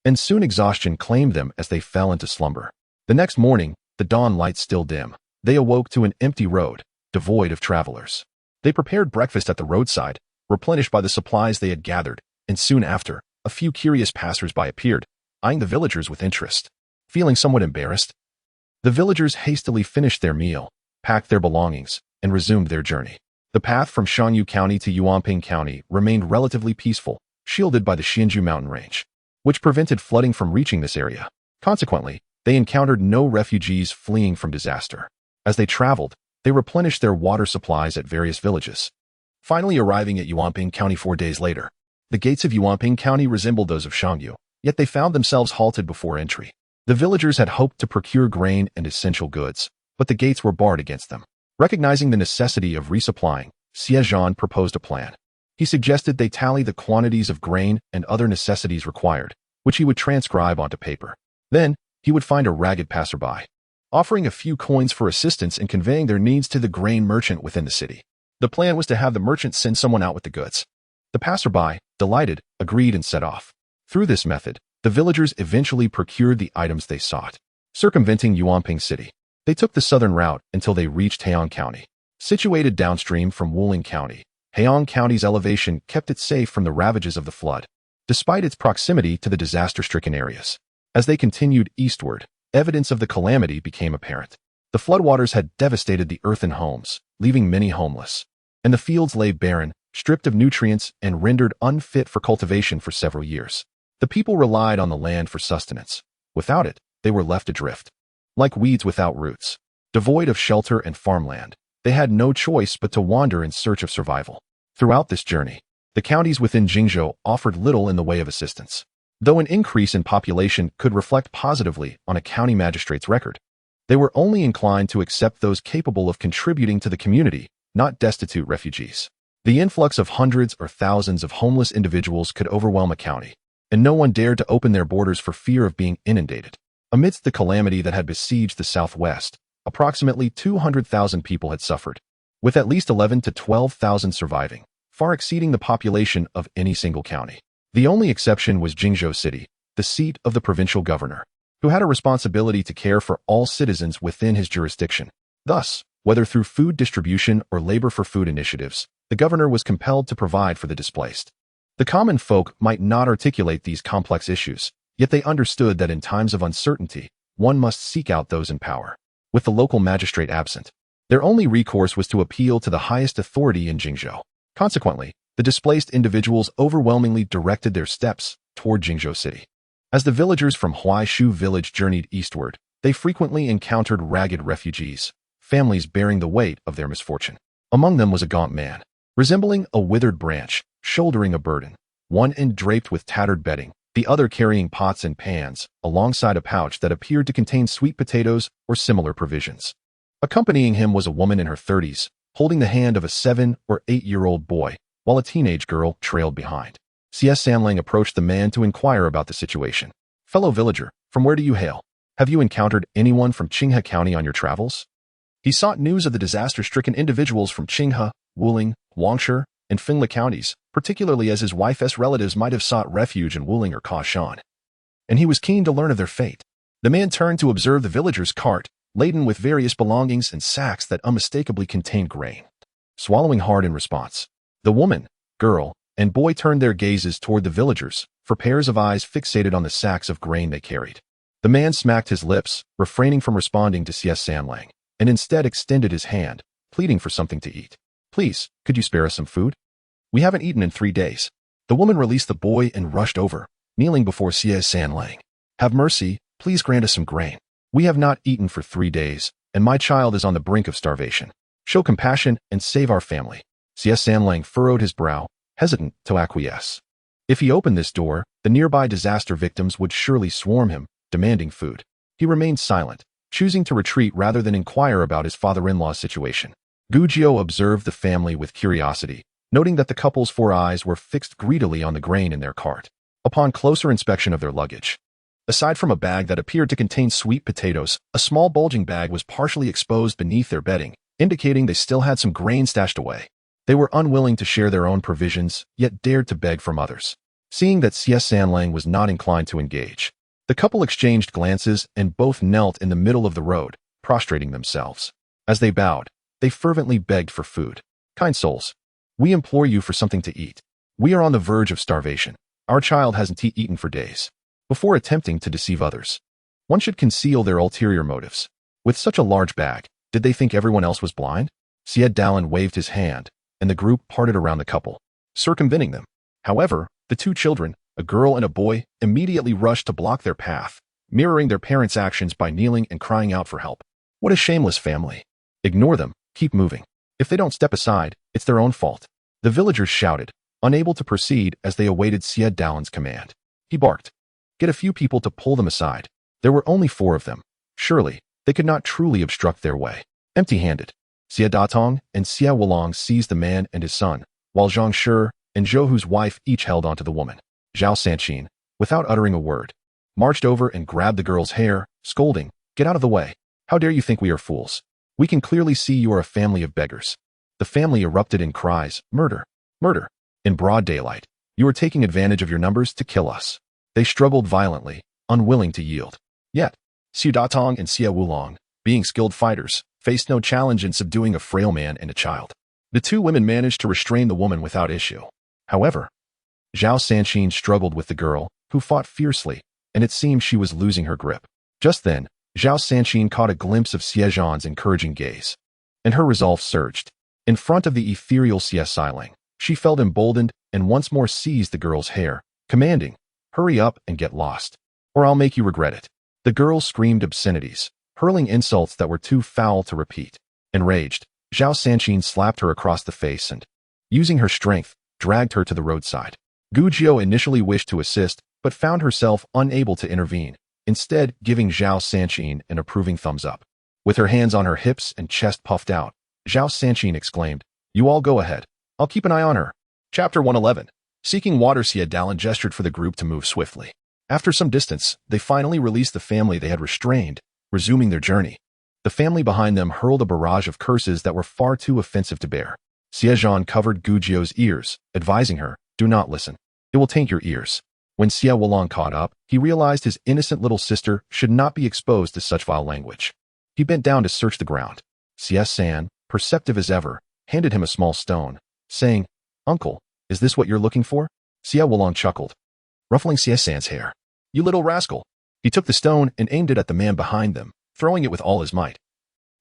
and soon exhaustion claimed them as they fell into slumber. The next morning, the dawn light still dim, they awoke to an empty road, devoid of travelers. They prepared breakfast at the roadside, replenished by the supplies they had gathered, and soon after, a few curious passers-by appeared, eyeing the villagers with interest. Feeling somewhat embarrassed, the villagers hastily finished their meal, packed their belongings, and resumed their journey. The path from Shangyu County to Yuanping County remained relatively peaceful, shielded by the Xianzhu mountain range, which prevented flooding from reaching this area. Consequently, they encountered no refugees fleeing from disaster. As they traveled, they replenished their water supplies at various villages, finally arriving at Yuanping County 4 days later. The gates of Yuanping County resembled those of Shangyu, yet they found themselves halted before entry. The villagers had hoped to procure grain and essential goods, but the gates were barred against them. Recognizing the necessity of resupplying, Xie Zhan proposed a plan. He suggested they tally the quantities of grain and other necessities required, which he would transcribe onto paper. Then, he would find a ragged passerby, offering a few coins for assistance in conveying their needs to the grain merchant within the city. The plan was to have the merchant send someone out with the goods. The passerby, delighted, agreed and set off. Through this method, the villagers eventually procured the items they sought. Circumventing Yuanping City, they took the southern route until they reached Heian County. Situated downstream from Wuling County, Heian County's elevation kept it safe from the ravages of the flood, despite its proximity to the disaster-stricken areas. As they continued eastward, evidence of the calamity became apparent. The floodwaters had devastated the earthen homes, leaving many homeless, and the fields lay barren, stripped of nutrients, and rendered unfit for cultivation for several years. The people relied on the land for sustenance. Without it, they were left adrift, like weeds without roots. Devoid of shelter and farmland, they had no choice but to wander in search of survival. Throughout this journey, the counties within Jingzhou offered little in the way of assistance. Though an increase in population could reflect positively on a county magistrate's record, they were only inclined to accept those capable of contributing to the community, not destitute refugees. The influx of hundreds or thousands of homeless individuals could overwhelm a county, and no one dared to open their borders for fear of being inundated. Amidst the calamity that had besieged the southwest, approximately 200,000 people had suffered, with at least 11 to 12,000 surviving, far exceeding the population of any single county. The only exception was Jingzhou City, the seat of the provincial governor, who had a responsibility to care for all citizens within his jurisdiction. Thus, whether through food distribution or labor for food initiatives, the governor was compelled to provide for the displaced. The common folk might not articulate these complex issues, yet they understood that in times of uncertainty, one must seek out those in power. With the local magistrate absent, their only recourse was to appeal to the highest authority in Jingzhou. Consequently, the displaced individuals overwhelmingly directed their steps toward Jingzhou City. As the villagers from Huaishu village journeyed eastward, they frequently encountered ragged refugees, families bearing the weight of their misfortune. Among them was a gaunt man, resembling a withered branch, shouldering a burden, one end draped with tattered bedding, the other carrying pots and pans, alongside a pouch that appeared to contain sweet potatoes or similar provisions. Accompanying him was a woman in her 30s, holding the hand of a 7 or 8-year-old boy, while a teenage girl trailed behind. Xie Zhan approached the man to inquire about the situation. "Fellow villager, from where do you hail? Have you encountered anyone from Qinghe County on your travels?" He sought news of the disaster-stricken individuals from Qinghe, Wuling, Wangshu, and Fengli counties, particularly as his wife's relatives might have sought refuge in Wuling or Kaohsiung, and he was keen to learn of their fate. The man turned to observe the villager's cart, laden with various belongings and sacks that unmistakably contained grain. Swallowing hard in response, the woman, girl, and boy turned their gazes toward the villagers, for pairs of eyes fixated on the sacks of grain they carried. The man smacked his lips, refraining from responding to Xie Zhan, and instead extended his hand, pleading for something to eat. Please, could you spare us some food? We haven't eaten in 3 days. The woman released the boy and rushed over, kneeling before Xie Zhan. Have mercy, please grant us some grain. We have not eaten for 3 days, and my child is on the brink of starvation. Show compassion and save our family. Xie Zhan furrowed his brow, hesitant to acquiesce. If he opened this door, the nearby disaster victims would surely swarm him, demanding food. He remained silent, choosing to retreat rather than inquire about his father-in-law's situation. Gujiao observed the family with curiosity, noting that the couple's 4 eyes were fixed greedily on the grain in their cart. Upon closer inspection of their luggage, aside from a bag that appeared to contain sweet potatoes, a small bulging bag was partially exposed beneath their bedding, indicating they still had some grain stashed away. They were unwilling to share their own provisions, yet dared to beg from others. Seeing that Xie Zhan was not inclined to engage, the couple exchanged glances and both knelt in the middle of the road, prostrating themselves. As they bowed, they fervently begged for food. Kind souls, we implore you for something to eat. We are on the verge of starvation. Our child hasn't eaten for days. Before attempting to deceive others, one should conceal their ulterior motives. With such a large bag, did they think everyone else was blind? Xie Zhan waved his hand, and the group parted around the couple, circumventing them. However, the 2 children, a girl and a boy, immediately rushed to block their path, mirroring their parents' actions by kneeling and crying out for help. What a shameless family. Ignore them, keep moving. If they don't step aside, it's their own fault. The villagers shouted, unable to proceed as they awaited Xie Zhan's command. He barked. Get a few people to pull them aside. There were only 4 of them. Surely, they could not truly obstruct their way. Empty-handed, Xie Datong and Xie Wulong seized the man and his son, while Zhang Shi and Zhou Hu's wife each held onto the woman. Zhao Sanqin, without uttering a word, marched over and grabbed the girl's hair, scolding, Get out of the way. How dare you think we are fools? We can clearly see you are a family of beggars. The family erupted in cries, Murder! Murder! In broad daylight, you are taking advantage of your numbers to kill us. They struggled violently, unwilling to yield. Yet, Xie Datong and Xie Wulong, being skilled fighters, faced no challenge in subduing a frail man and a child. The 2 women managed to restrain the woman without issue. However, Zhao Sanqin struggled with the girl, who fought fiercely, and it seemed she was losing her grip. Just then, Zhao Sanqin caught a glimpse of Xie Zhan's encouraging gaze, and her resolve surged. In front of the ethereal Xie Zhan, she felt emboldened and once more seized the girl's hair, commanding, Hurry up and get lost, or I'll make you regret it. The girl screamed obscenities, hurling insults that were too foul to repeat. Enraged, Zhao Sanqin slapped her across the face and, using her strength, dragged her to the roadside. Gujiao initially wished to assist, but found herself unable to intervene, instead giving Zhao Sanqin an approving thumbs up. With her hands on her hips and chest puffed out, Zhao Sanqin exclaimed, You all go ahead. I'll keep an eye on her. Chapter 111. Seeking water. Xie Zhan gestured for the group to move swiftly. After some distance, they finally released the family they had restrained, resuming their journey. The family behind them hurled a barrage of curses that were far too offensive to bear. Xie Zhan covered Gujiao's ears, advising her, Do not listen. It will taint your ears. When Xie Wulong caught up, he realized his innocent little sister should not be exposed to such vile language. He bent down to search the ground. Xie Zhan, perceptive as ever, handed him a small stone, saying, Uncle, is this what you're looking for? Xie Wulong chuckled, ruffling Xie Zhan's hair. You little rascal. He took the stone and aimed it at the man behind them, throwing it with all his might,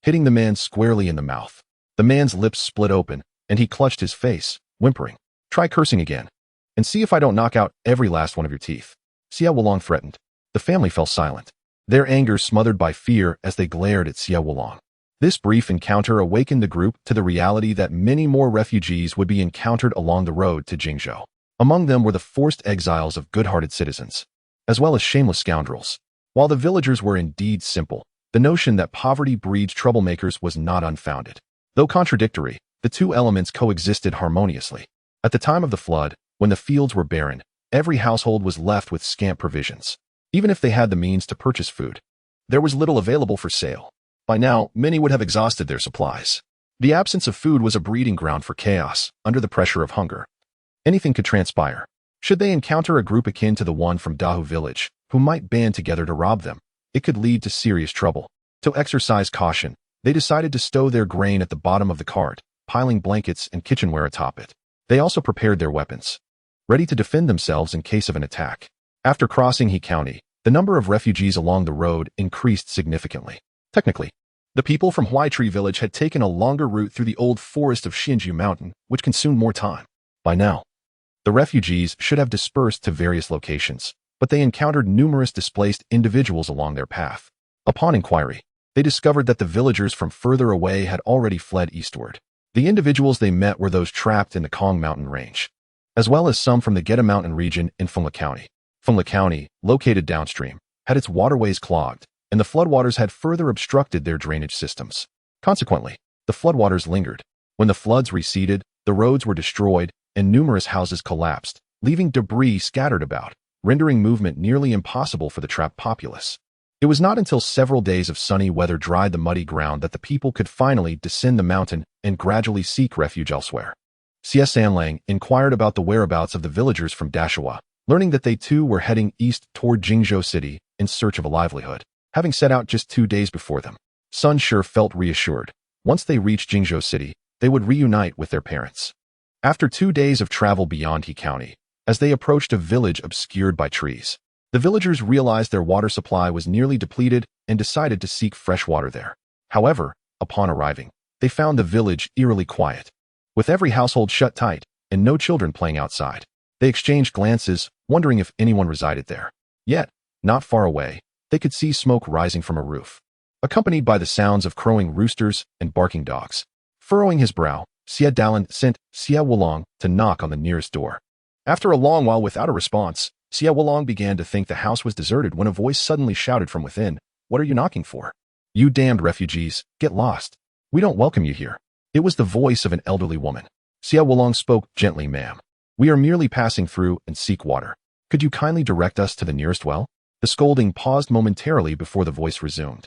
hitting the man squarely in the mouth. The man's lips split open, and he clutched his face, whimpering. Try cursing again, and see if I don't knock out every last one of your teeth. Xie Wulong threatened. The family fell silent, their anger smothered by fear as they glared at Xie Wulong. This brief encounter awakened the group to the reality that many more refugees would be encountered along the road to Jingzhou. Among them were the forced exiles of good-hearted citizens, as well as shameless scoundrels. While the villagers were indeed simple, the notion that poverty breeds troublemakers was not unfounded. Though contradictory, the 2 elements coexisted harmoniously. At the time of the flood, when the fields were barren, every household was left with scant provisions. Even if they had the means to purchase food, there was little available for sale. By now, many would have exhausted their supplies. The absence of food was a breeding ground for chaos, under the pressure of hunger. Anything could transpire. Should they encounter a group akin to the one from Dahu village, who might band together to rob them, It could lead to serious trouble. To exercise caution, they decided to stow their grain at the bottom of the cart, piling blankets and kitchenware atop it. They also prepared their weapons, ready to defend themselves in case of an attack. After crossing He County, the number of refugees along the road increased significantly. Technically, the people from Huaitree village had taken a longer route through the old forest of Xinjiu Mountain, which consumed more time. By now, the refugees should have dispersed to various locations, but they encountered numerous displaced individuals along their path. Upon inquiry, they discovered that the villagers from further away had already fled eastward. The individuals they met were those trapped in the Kong Mountain range, as well as some from the Geta Mountain region in Fengli County. Fengli County, located downstream, had its waterways clogged, and the floodwaters had further obstructed their drainage systems. Consequently, the floodwaters lingered. When the floods receded, the roads were destroyed, and numerous houses collapsed, leaving debris scattered about, rendering movement nearly impossible for the trapped populace. It was not until several days of sunny weather dried the muddy ground that the people could finally descend the mountain and gradually seek refuge elsewhere. Xie Zhan inquired about the whereabouts of the villagers from Dashua, learning that they too were heading east toward Jingzhou City in search of a livelihood, having set out just 2 days before them. Sun Shi felt reassured. Once they reached Jingzhou City, they would reunite with their parents. After 2 days of travel beyond He County, as they approached a village obscured by trees, the villagers realized their water supply was nearly depleted and decided to seek fresh water there. However, upon arriving, they found the village eerily quiet, with every household shut tight and no children playing outside. They exchanged glances, wondering if anyone resided there. Yet, not far away, they could see smoke rising from a roof, accompanied by the sounds of crowing roosters and barking dogs. Furrowing his brow, Xie Zhan sent Xie Wulong to knock on the nearest door. After a long while without a response, Xie Wulong began to think the house was deserted when a voice suddenly shouted from within, "What are you knocking for? You damned refugees, get lost. We don't welcome you here." It was the voice of an elderly woman. Xie Wulong spoke gently, "Ma'am. We are merely passing through and seek water. Could you kindly direct us to the nearest well?" The scolding paused momentarily before the voice resumed.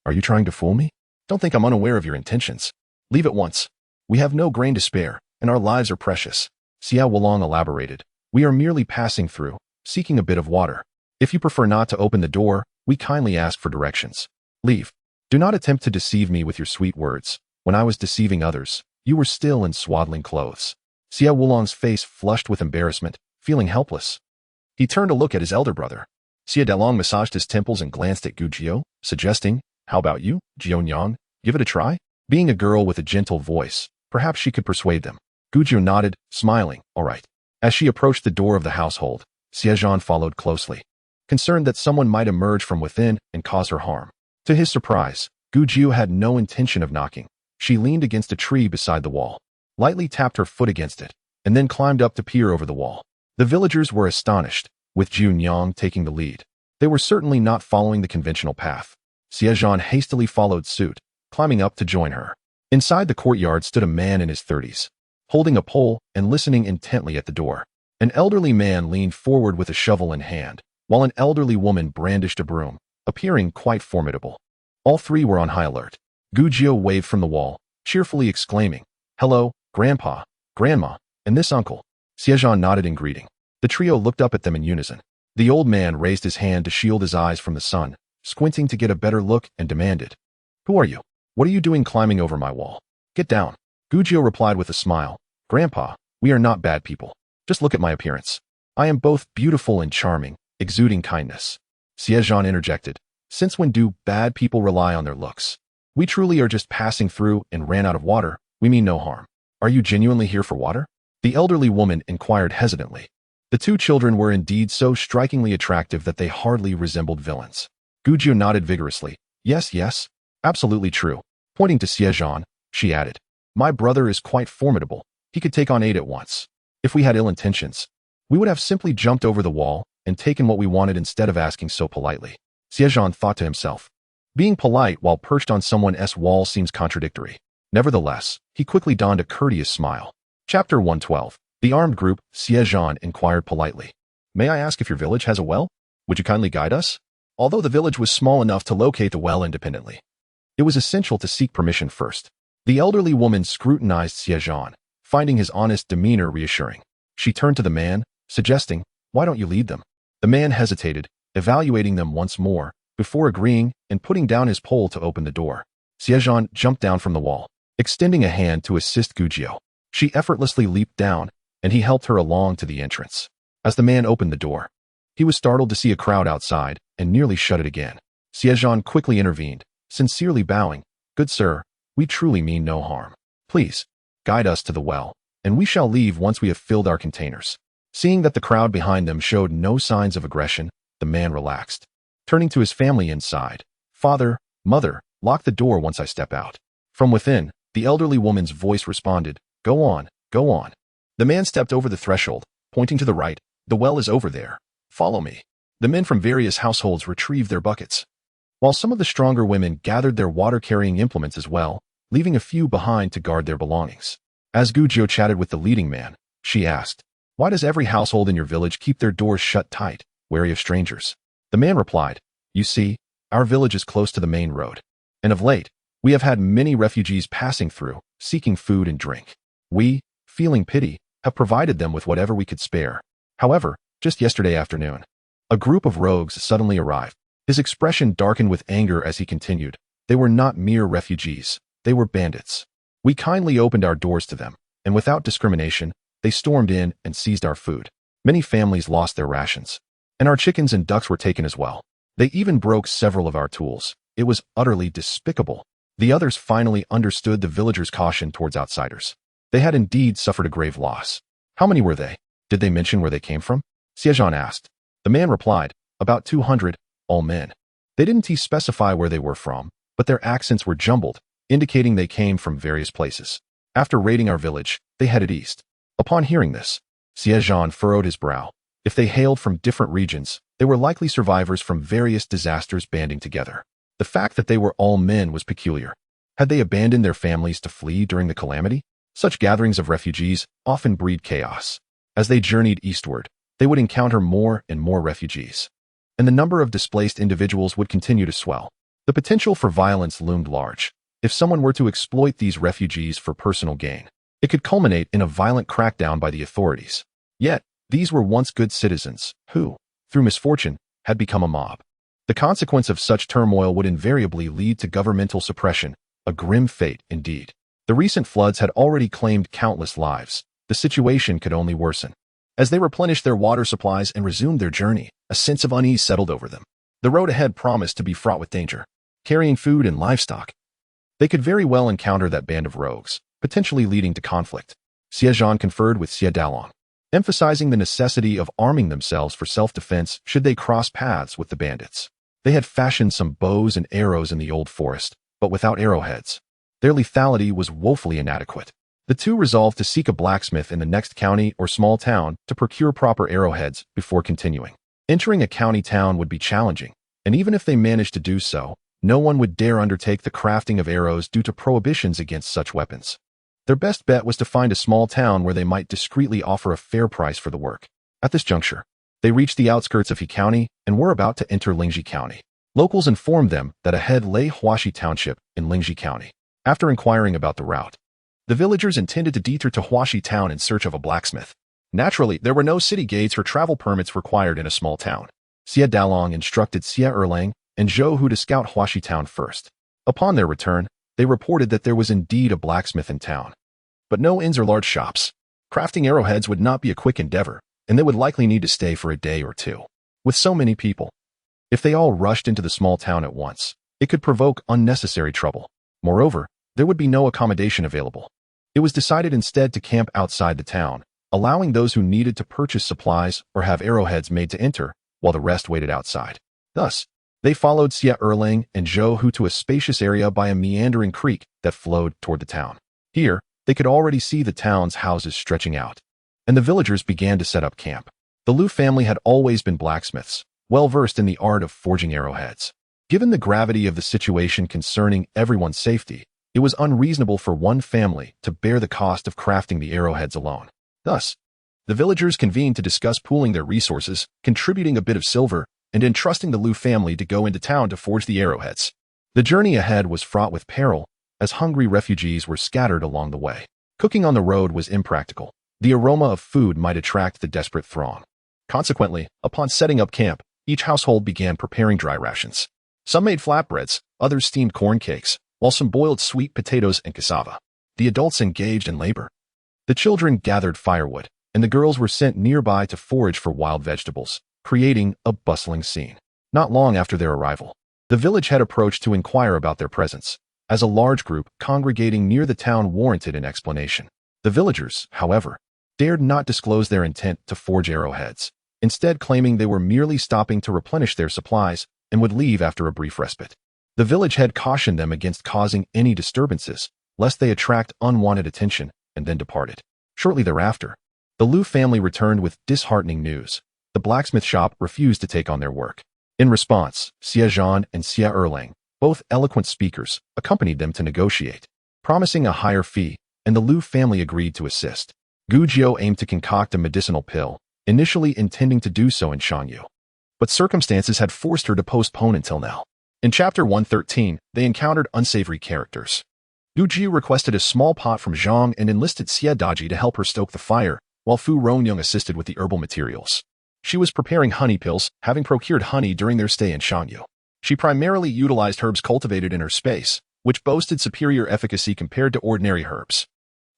"Are you trying to fool me? Don't think I'm unaware of your intentions. Leave at once. We have no grain to spare, and our lives are precious." Xie Wulong elaborated. "We are merely passing through, seeking a bit of water. If you prefer not to open the door, we kindly ask for directions. Leave. Do not attempt to deceive me with your sweet words. When I was deceiving others, you were still in swaddling clothes." Xie Wulong's face flushed with embarrassment, feeling helpless. He turned to look at his elder brother. Xie Dalong massaged his temples and glanced at Gu Jiu, suggesting, "How about you, Jiu Nyang? Give it a try?" Being a girl with a gentle voice, perhaps she could persuade them. Gu Jiu nodded, smiling, "All right." As she approached the door of the household, Xie Zhan followed closely, concerned that someone might emerge from within and cause her harm. To his surprise, Gu Jiu had no intention of knocking. She leaned against a tree beside the wall, lightly tapped her foot against it, and then climbed up to peer over the wall. The villagers were astonished, with Jiu Nyang taking the lead. They were certainly not following the conventional path. Xie Zhan hastily followed suit, climbing up to join her. Inside the courtyard stood a man in his 30s, holding a pole and listening intently at the door. An elderly man leaned forward with a shovel in hand, while an elderly woman brandished a broom, appearing quite formidable. All three were on high alert. Gu Jiu waved from the wall, cheerfully exclaiming, "Hello, Grandpa, Grandma, and this uncle." Xie Zhan nodded in greeting. The trio looked up at them in unison. The old man raised his hand to shield his eyes from the sun, squinting to get a better look, and demanded, "Who are you? What are you doing climbing over my wall? Get down." Gu Jiu replied with a smile, "Grandpa, we are not bad people. Just look at my appearance. I am both beautiful and charming, exuding kindness." Xie Zhan interjected, "Since when do bad people rely on their looks? We truly are just passing through and ran out of water. We mean no harm. Are you genuinely here for water?" The elderly woman inquired hesitantly. The two children were indeed so strikingly attractive that they hardly resembled villains. Gu Jiu nodded vigorously. Yes, absolutely true." Pointing to Xie Zhan, she added, "My brother is quite formidable. He could take on 8 at once. If we had ill intentions, we would have simply jumped over the wall and taken what we wanted instead of asking so politely." Xie Zhan thought to himself, being polite while perched on someone's wall seems contradictory. Nevertheless, he quickly donned a courteous smile. Chapter 112. The armed group. Xie Zhan inquired politely, "May I ask if your village has a well? Would you kindly guide us?" Although the village was small enough to locate the well independently, it was essential to seek permission first. The elderly woman scrutinized Xie Zhan, finding his honest demeanor reassuring. She turned to the man, suggesting, "Why don't you lead them?" The man hesitated, evaluating them once more, before agreeing and putting down his pole to open the door. Xie Zhan jumped down from the wall, extending a hand to assist Gujiao. She effortlessly leaped down, and he helped her along to the entrance. As the man opened the door, he was startled to see a crowd outside and nearly shut it again. Xie Zhan quickly intervened, sincerely bowing, "Good sir, we truly mean no harm. Please, guide us to the well, and we shall leave once we have filled our containers." Seeing that the crowd behind them showed no signs of aggression, the man relaxed. Turning to his family inside, "Father, mother, lock the door once I step out." From within, the elderly woman's voice responded, "Go on, go on." The man stepped over the threshold, pointing to the right. "The well is over there. Follow me." The men from various households retrieved their buckets, while some of the stronger women gathered their water-carrying implements as well, leaving a few behind to guard their belongings. As Gujiao chatted with the leading man, she asked, "Why does every household in your village keep their doors shut tight, wary of strangers?" The man replied, "You see, our village is close to the main road, and of late, we have had many refugees passing through, seeking food and drink. We, feeling pity, have provided them with whatever we could spare. However, just yesterday afternoon, a group of rogues suddenly arrived." His expression darkened with anger as he continued, "They were not mere refugees, they were bandits. We kindly opened our doors to them, and without discrimination, they stormed in and seized our food. Many families lost their rations, and our chickens and ducks were taken as well. They even broke several of our tools. It was utterly despicable." The others finally understood the villagers' caution towards outsiders. They had indeed suffered a grave loss. "How many were they? Did they mention where they came from?" Xie Zhan asked. The man replied, "About 200, all men." They didn't specify where they were from, but their accents were jumbled, indicating they came from various places. After raiding our village, they headed east. Upon hearing this, Xie Zhan furrowed his brow. If they hailed from different regions, they were likely survivors from various disasters banding together. The fact that they were all men was peculiar. Had they abandoned their families to flee during the calamity? Such gatherings of refugees often breed chaos. As they journeyed eastward, they would encounter more and more refugees, and the number of displaced individuals would continue to swell. The potential for violence loomed large. If someone were to exploit these refugees for personal gain, it could culminate in a violent crackdown by the authorities. Yet, these were once good citizens who, through misfortune, had become a mob. The consequence of such turmoil would invariably lead to governmental suppression, a grim fate indeed. The recent floods had already claimed countless lives. The situation could only worsen. As they replenished their water supplies and resumed their journey, a sense of unease settled over them. The road ahead promised to be fraught with danger. Carrying food and livestock, they could very well encounter that band of rogues, potentially leading to conflict. Xie Zhan conferred with Xie Dalong, emphasizing the necessity of arming themselves for self-defense should they cross paths with the bandits. They had fashioned some bows and arrows in the old forest, but without arrowheads. Their lethality was woefully inadequate. The two resolved to seek a blacksmith in the next county or small town to procure proper arrowheads before continuing. Entering a county town would be challenging, and even if they managed to do so, no one would dare undertake the crafting of arrows due to prohibitions against such weapons. Their best bet was to find a small town where they might discreetly offer a fair price for the work. At this juncture, they reached the outskirts of He County and were about to enter Lingji County. Locals informed them that ahead lay Huaxi Township in Lingji County. After inquiring about the route, the villagers intended to detour to Huaxi Town in search of a blacksmith. Naturally, there were no city gates or travel permits required in a small town. Xie Dalong instructed Xie Erlang and Zhou Hu to scout Huaxi Town first. Upon their return, they reported that there was indeed a blacksmith in town, but no inns or large shops. Crafting arrowheads would not be a quick endeavor, and they would likely need to stay for a day or two. With so many people, if they all rushed into the small town at once, it could provoke unnecessary trouble. Moreover, there would be no accommodation available. It was decided instead to camp outside the town, allowing those who needed to purchase supplies or have arrowheads made to enter, while the rest waited outside. Thus, they followed Xie Erlang and Zhou Hu to a spacious area by a meandering creek that flowed toward the town. Here, they could already see the town's houses stretching out, and the villagers began to set up camp. The Lu family had always been blacksmiths, well-versed in the art of forging arrowheads. Given the gravity of the situation concerning everyone's safety, it was unreasonable for one family to bear the cost of crafting the arrowheads alone. Thus, the villagers convened to discuss pooling their resources, contributing a bit of silver, and entrusting the Lu family to go into town to forge the arrowheads. The journey ahead was fraught with peril, as hungry refugees were scattered along the way. Cooking on the road was impractical. The aroma of food might attract the desperate throng. Consequently, upon setting up camp, each household began preparing dry rations. Some made flatbreads, others steamed corn cakes, while some boiled sweet potatoes and cassava. The adults engaged in labor. The children gathered firewood, and the girls were sent nearby to forage for wild vegetables, creating a bustling scene. Not long after their arrival, the village head approached to inquire about their presence, as a large group congregating near the town warranted an explanation. The villagers, however, dared not disclose their intent to forge arrowheads, instead claiming they were merely stopping to replenish their supplies and would leave after a brief respite. The village head cautioned them against causing any disturbances, lest they attract unwanted attention, and then departed. Shortly thereafter, the Liu family returned with disheartening news. The blacksmith shop refused to take on their work. In response, Xie Zhan and Xie Erlang, both eloquent speakers, accompanied them to negotiate, promising a higher fee, and the Liu family agreed to assist. Gu Jiao aimed to concoct a medicinal pill, initially intending to do so in Shangyu. But circumstances had forced her to postpone until now. In Chapter 113, they encountered unsavory characters. Gu Jiao requested a small pot from Zhang and enlisted Xie Daji to help her stoke the fire, while Fu Rongyong assisted with the herbal materials. She was preparing honey pills, having procured honey during their stay in Shangyu. She primarily utilized herbs cultivated in her space, which boasted superior efficacy compared to ordinary herbs.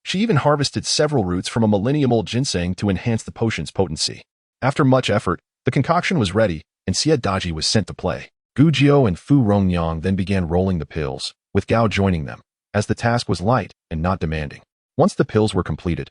She even harvested several roots from a millennium-old ginseng to enhance the potion's potency. After much effort, the concoction was ready, and Xie Daji was sent to play. Gu Jiao and Fu Rongyang then began rolling the pills, with Gao joining them, as the task was light and not demanding. Once the pills were completed,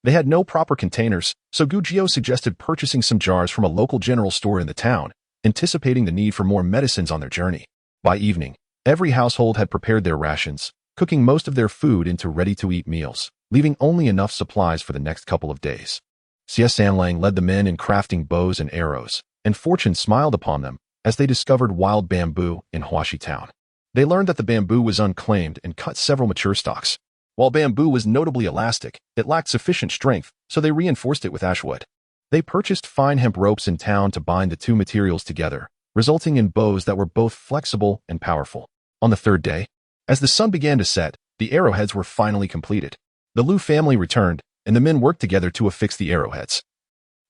they had no proper containers, so Gu Jiao suggested purchasing some jars from a local general store in the town, anticipating the need for more medicines on their journey. By evening, every household had prepared their rations, cooking most of their food into ready-to-eat meals, leaving only enough supplies for the next couple of days. Xie Sanlang led the men in crafting bows and arrows, and fortune smiled upon them as they discovered wild bamboo in Huaxi town. They learned that the bamboo was unclaimed and cut several mature stalks. While bamboo was notably elastic, it lacked sufficient strength, so they reinforced it with ashwood. They purchased fine hemp ropes in town to bind the two materials together, resulting in bows that were both flexible and powerful. On the third day, as the sun began to set, the arrowheads were finally completed. The Liu family returned, and the men worked together to affix the arrowheads,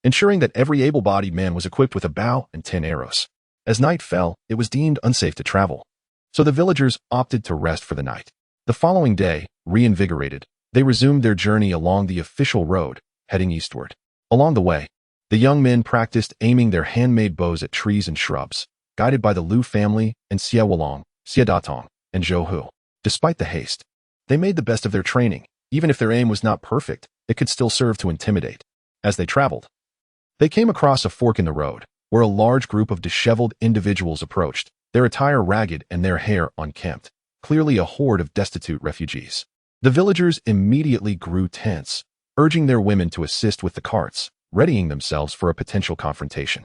ensuring that every able-bodied man was equipped with a bow and 10 arrows. As night fell, it was deemed unsafe to travel, so the villagers opted to rest for the night. The following day, reinvigorated, they resumed their journey along the official road, heading eastward. Along the way, the young men practiced aiming their handmade bows at trees and shrubs, guided by the Liu family and Xie Wolong, Xie Datong, and Zhou Hu. Despite the haste, they made the best of their training. Even if their aim was not perfect, it could still serve to intimidate. As they traveled, they came across a fork in the road, where a large group of disheveled individuals approached, their attire ragged and their hair unkempt, clearly a horde of destitute refugees. The villagers immediately grew tense, urging their women to assist with the carts, readying themselves for a potential confrontation.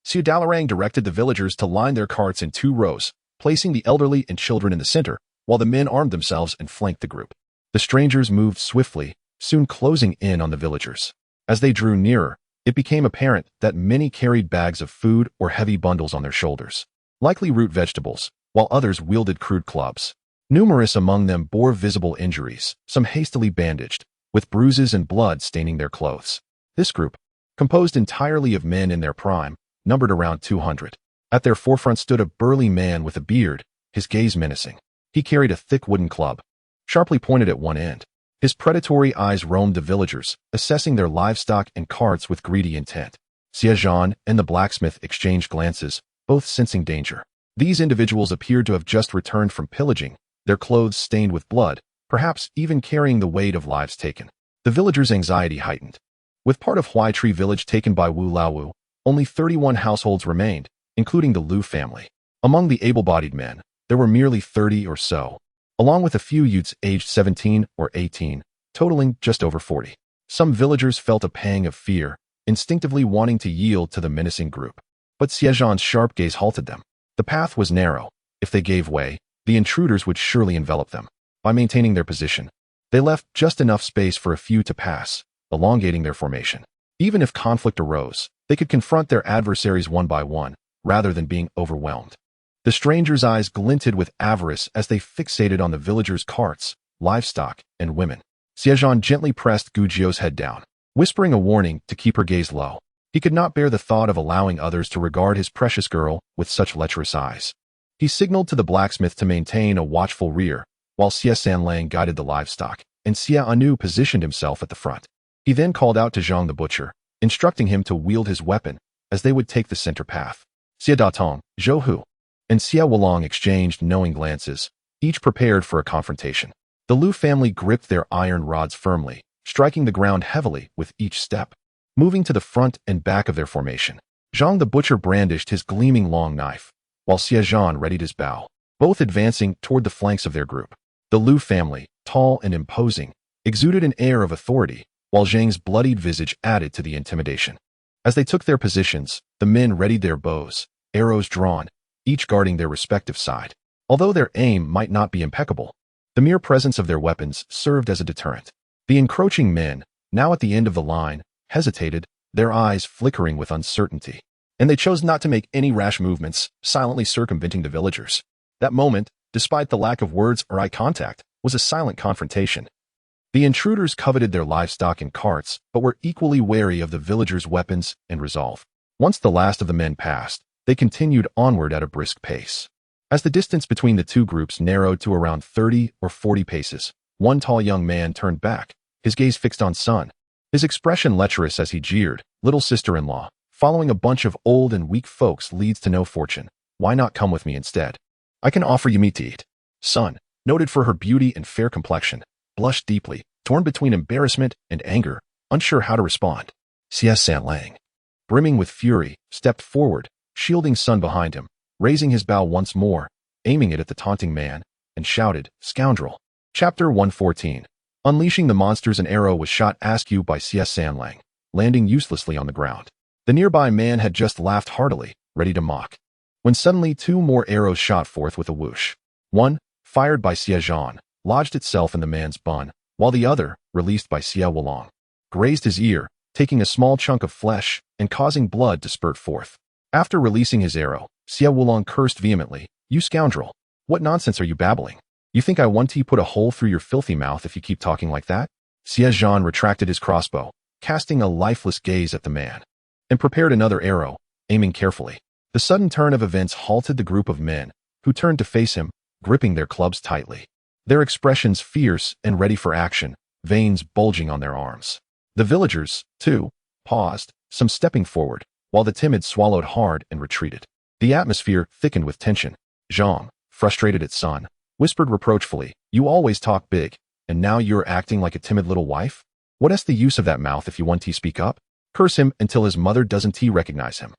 Xie Dalarang directed the villagers to line their carts in 2 rows, placing the elderly and children in the center, while the men armed themselves and flanked the group. The strangers moved swiftly, soon closing in on the villagers. As they drew nearer, it became apparent that many carried bags of food or heavy bundles on their shoulders, likely root vegetables, while others wielded crude clubs. Numerous among them bore visible injuries, some hastily bandaged, with bruises and blood staining their clothes. This group, composed entirely of men in their prime, numbered around 200. At their forefront stood a burly man with a beard, his gaze menacing. He carried a thick wooden club, sharply pointed at one end. His predatory eyes roamed the villagers, assessing their livestock and carts with greedy intent. Xie Zhan and the blacksmith exchanged glances, both sensing danger. These individuals appeared to have just returned from pillaging, their clothes stained with blood, perhaps even carrying the weight of lives taken. The villagers' anxiety heightened. With part of Huai Tree village taken by Wu Laowu, only 31 households remained, including the Liu family. Among the able-bodied men, there were merely 30 or so, along with a few youths aged 17 or 18, totaling just over 40. Some villagers felt a pang of fear, instinctively wanting to yield to the menacing group. But Xie Zhan's sharp gaze halted them. The path was narrow. If they gave way, the intruders would surely envelop them. By maintaining their position, they left just enough space for a few to pass, elongating their formation. Even if conflict arose, they could confront their adversaries one by one, rather than being overwhelmed. The strangers' eyes glinted with avarice as they fixated on the villagers' carts, livestock, and women. Xie Zhan gently pressed Gu Jiao's head down, whispering a warning to keep her gaze low. He could not bear the thought of allowing others to regard his precious girl with such lecherous eyes. He signaled to the blacksmith to maintain a watchful rear, while Xie Zhan guided the livestock, and Xie Anu positioned himself at the front. He then called out to Zhang the butcher, instructing him to wield his weapon as they would take the center path. Xie Datong, Zhou Hu, and Xie Wulong exchanged knowing glances, each prepared for a confrontation. The Lu family gripped their iron rods firmly, striking the ground heavily with each step. Moving to the front and back of their formation, Zhang the butcher brandished his gleaming long knife, while Xie Zhan readied his bow, both advancing toward the flanks of their group. The Lu family, tall and imposing, exuded an air of authority, while Zhang's bloodied visage added to the intimidation. As they took their positions, the men readied their bows, arrows drawn, each guarding their respective side. Although their aim might not be impeccable, the mere presence of their weapons served as a deterrent. The encroaching men, now at the end of the line, hesitated, their eyes flickering with uncertainty. And they chose not to make any rash movements, silently circumventing the villagers. That moment, despite the lack of words or eye contact, was a silent confrontation. The intruders coveted their livestock and carts, but were equally wary of the villagers' weapons and resolve. Once the last of the men passed, they continued onward at a brisk pace. As the distance between the two groups narrowed to around 30 or 40 paces, one tall young man turned back, his gaze fixed on Sun, his expression lecherous as he jeered, "Little sister-in-law, following a bunch of old and weak folks leads to no fortune. Why not come with me instead? I can offer you meat to eat." Sun, noted for her beauty and fair complexion, blushed deeply, torn between embarrassment and anger, unsure how to respond. Xie Zhan, brimming with fury, stepped forward, shielding Sun behind him, raising his bow once more, aiming it at the taunting man, and shouted, "Scoundrel." Chapter 114. Unleashing the monsters. An arrow was shot askew by Xie Zhan, landing uselessly on the ground. The nearby man had just laughed heartily, ready to mock, when suddenly two more arrows shot forth with a whoosh. One, fired by Xie Zhan, lodged itself in the man's bun, while the other, released by Xie Wulong, grazed his ear, taking a small chunk of flesh and causing blood to spurt forth. After releasing his arrow, Xie Wulong cursed vehemently, "You scoundrel! What nonsense are you babbling? You think I want to put a hole through your filthy mouth if you keep talking like that?" Xie Zhan retracted his crossbow, casting a lifeless gaze at the man, and prepared another arrow, aiming carefully. The sudden turn of events halted the group of men, who turned to face him, gripping their clubs tightly. Their expressions fierce and ready for action, veins bulging on their arms. The villagers, too, paused, some stepping forward, while the timid swallowed hard and retreated. The atmosphere thickened with tension. Zhang, frustrated at Sun, whispered reproachfully, "You always talk big, and now you're acting like a timid little wife? What's the use of that mouth if you want to speak up? Curse him until his mother doesn't recognize him."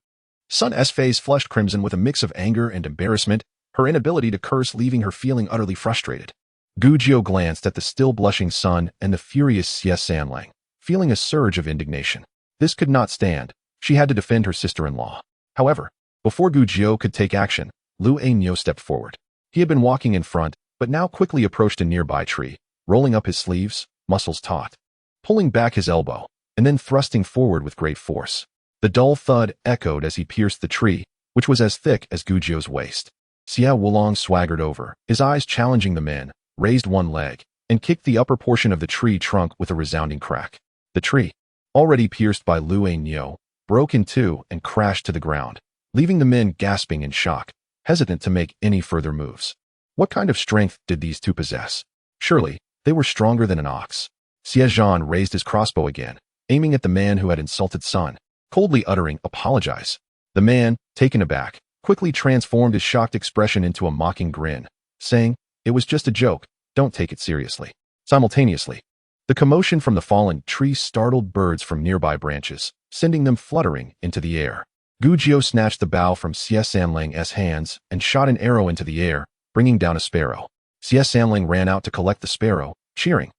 Sun's face flushed crimson with a mix of anger and embarrassment, her inability to curse leaving her feeling utterly frustrated. Gujiao glanced at the still blushing Sun and the furious Xie Zhan, feeling a surge of indignation. This could not stand. She had to defend her sister-in-law. However, before Gujiao could take action, Lu Ainyo stepped forward. He had been walking in front, but now quickly approached a nearby tree, rolling up his sleeves, muscles taut, pulling back his elbow, and then thrusting forward with great force. The dull thud echoed as he pierced the tree, which was as thick as Gujiao's waist. Xie Wulong swaggered over, his eyes challenging the men, raised one leg, and kicked the upper portion of the tree trunk with a resounding crack. The tree, already pierced by Lu Ainyo, broke in two and crashed to the ground, leaving the men gasping in shock, hesitant to make any further moves. What kind of strength did these two possess? Surely, they were stronger than an ox. Xie Zhan raised his crossbow again, aiming at the man who had insulted Sun, coldly uttering, "Apologize." The man, taken aback, quickly transformed his shocked expression into a mocking grin, saying, "It was just a joke, don't take it seriously." Simultaneously, the commotion from the fallen tree startled birds from nearby branches, sending them fluttering into the air. Gujiao snatched the bow from Xie Zhan's hands and shot an arrow into the air, bringing down a sparrow. Xie Zhan ran out to collect the sparrow, cheering,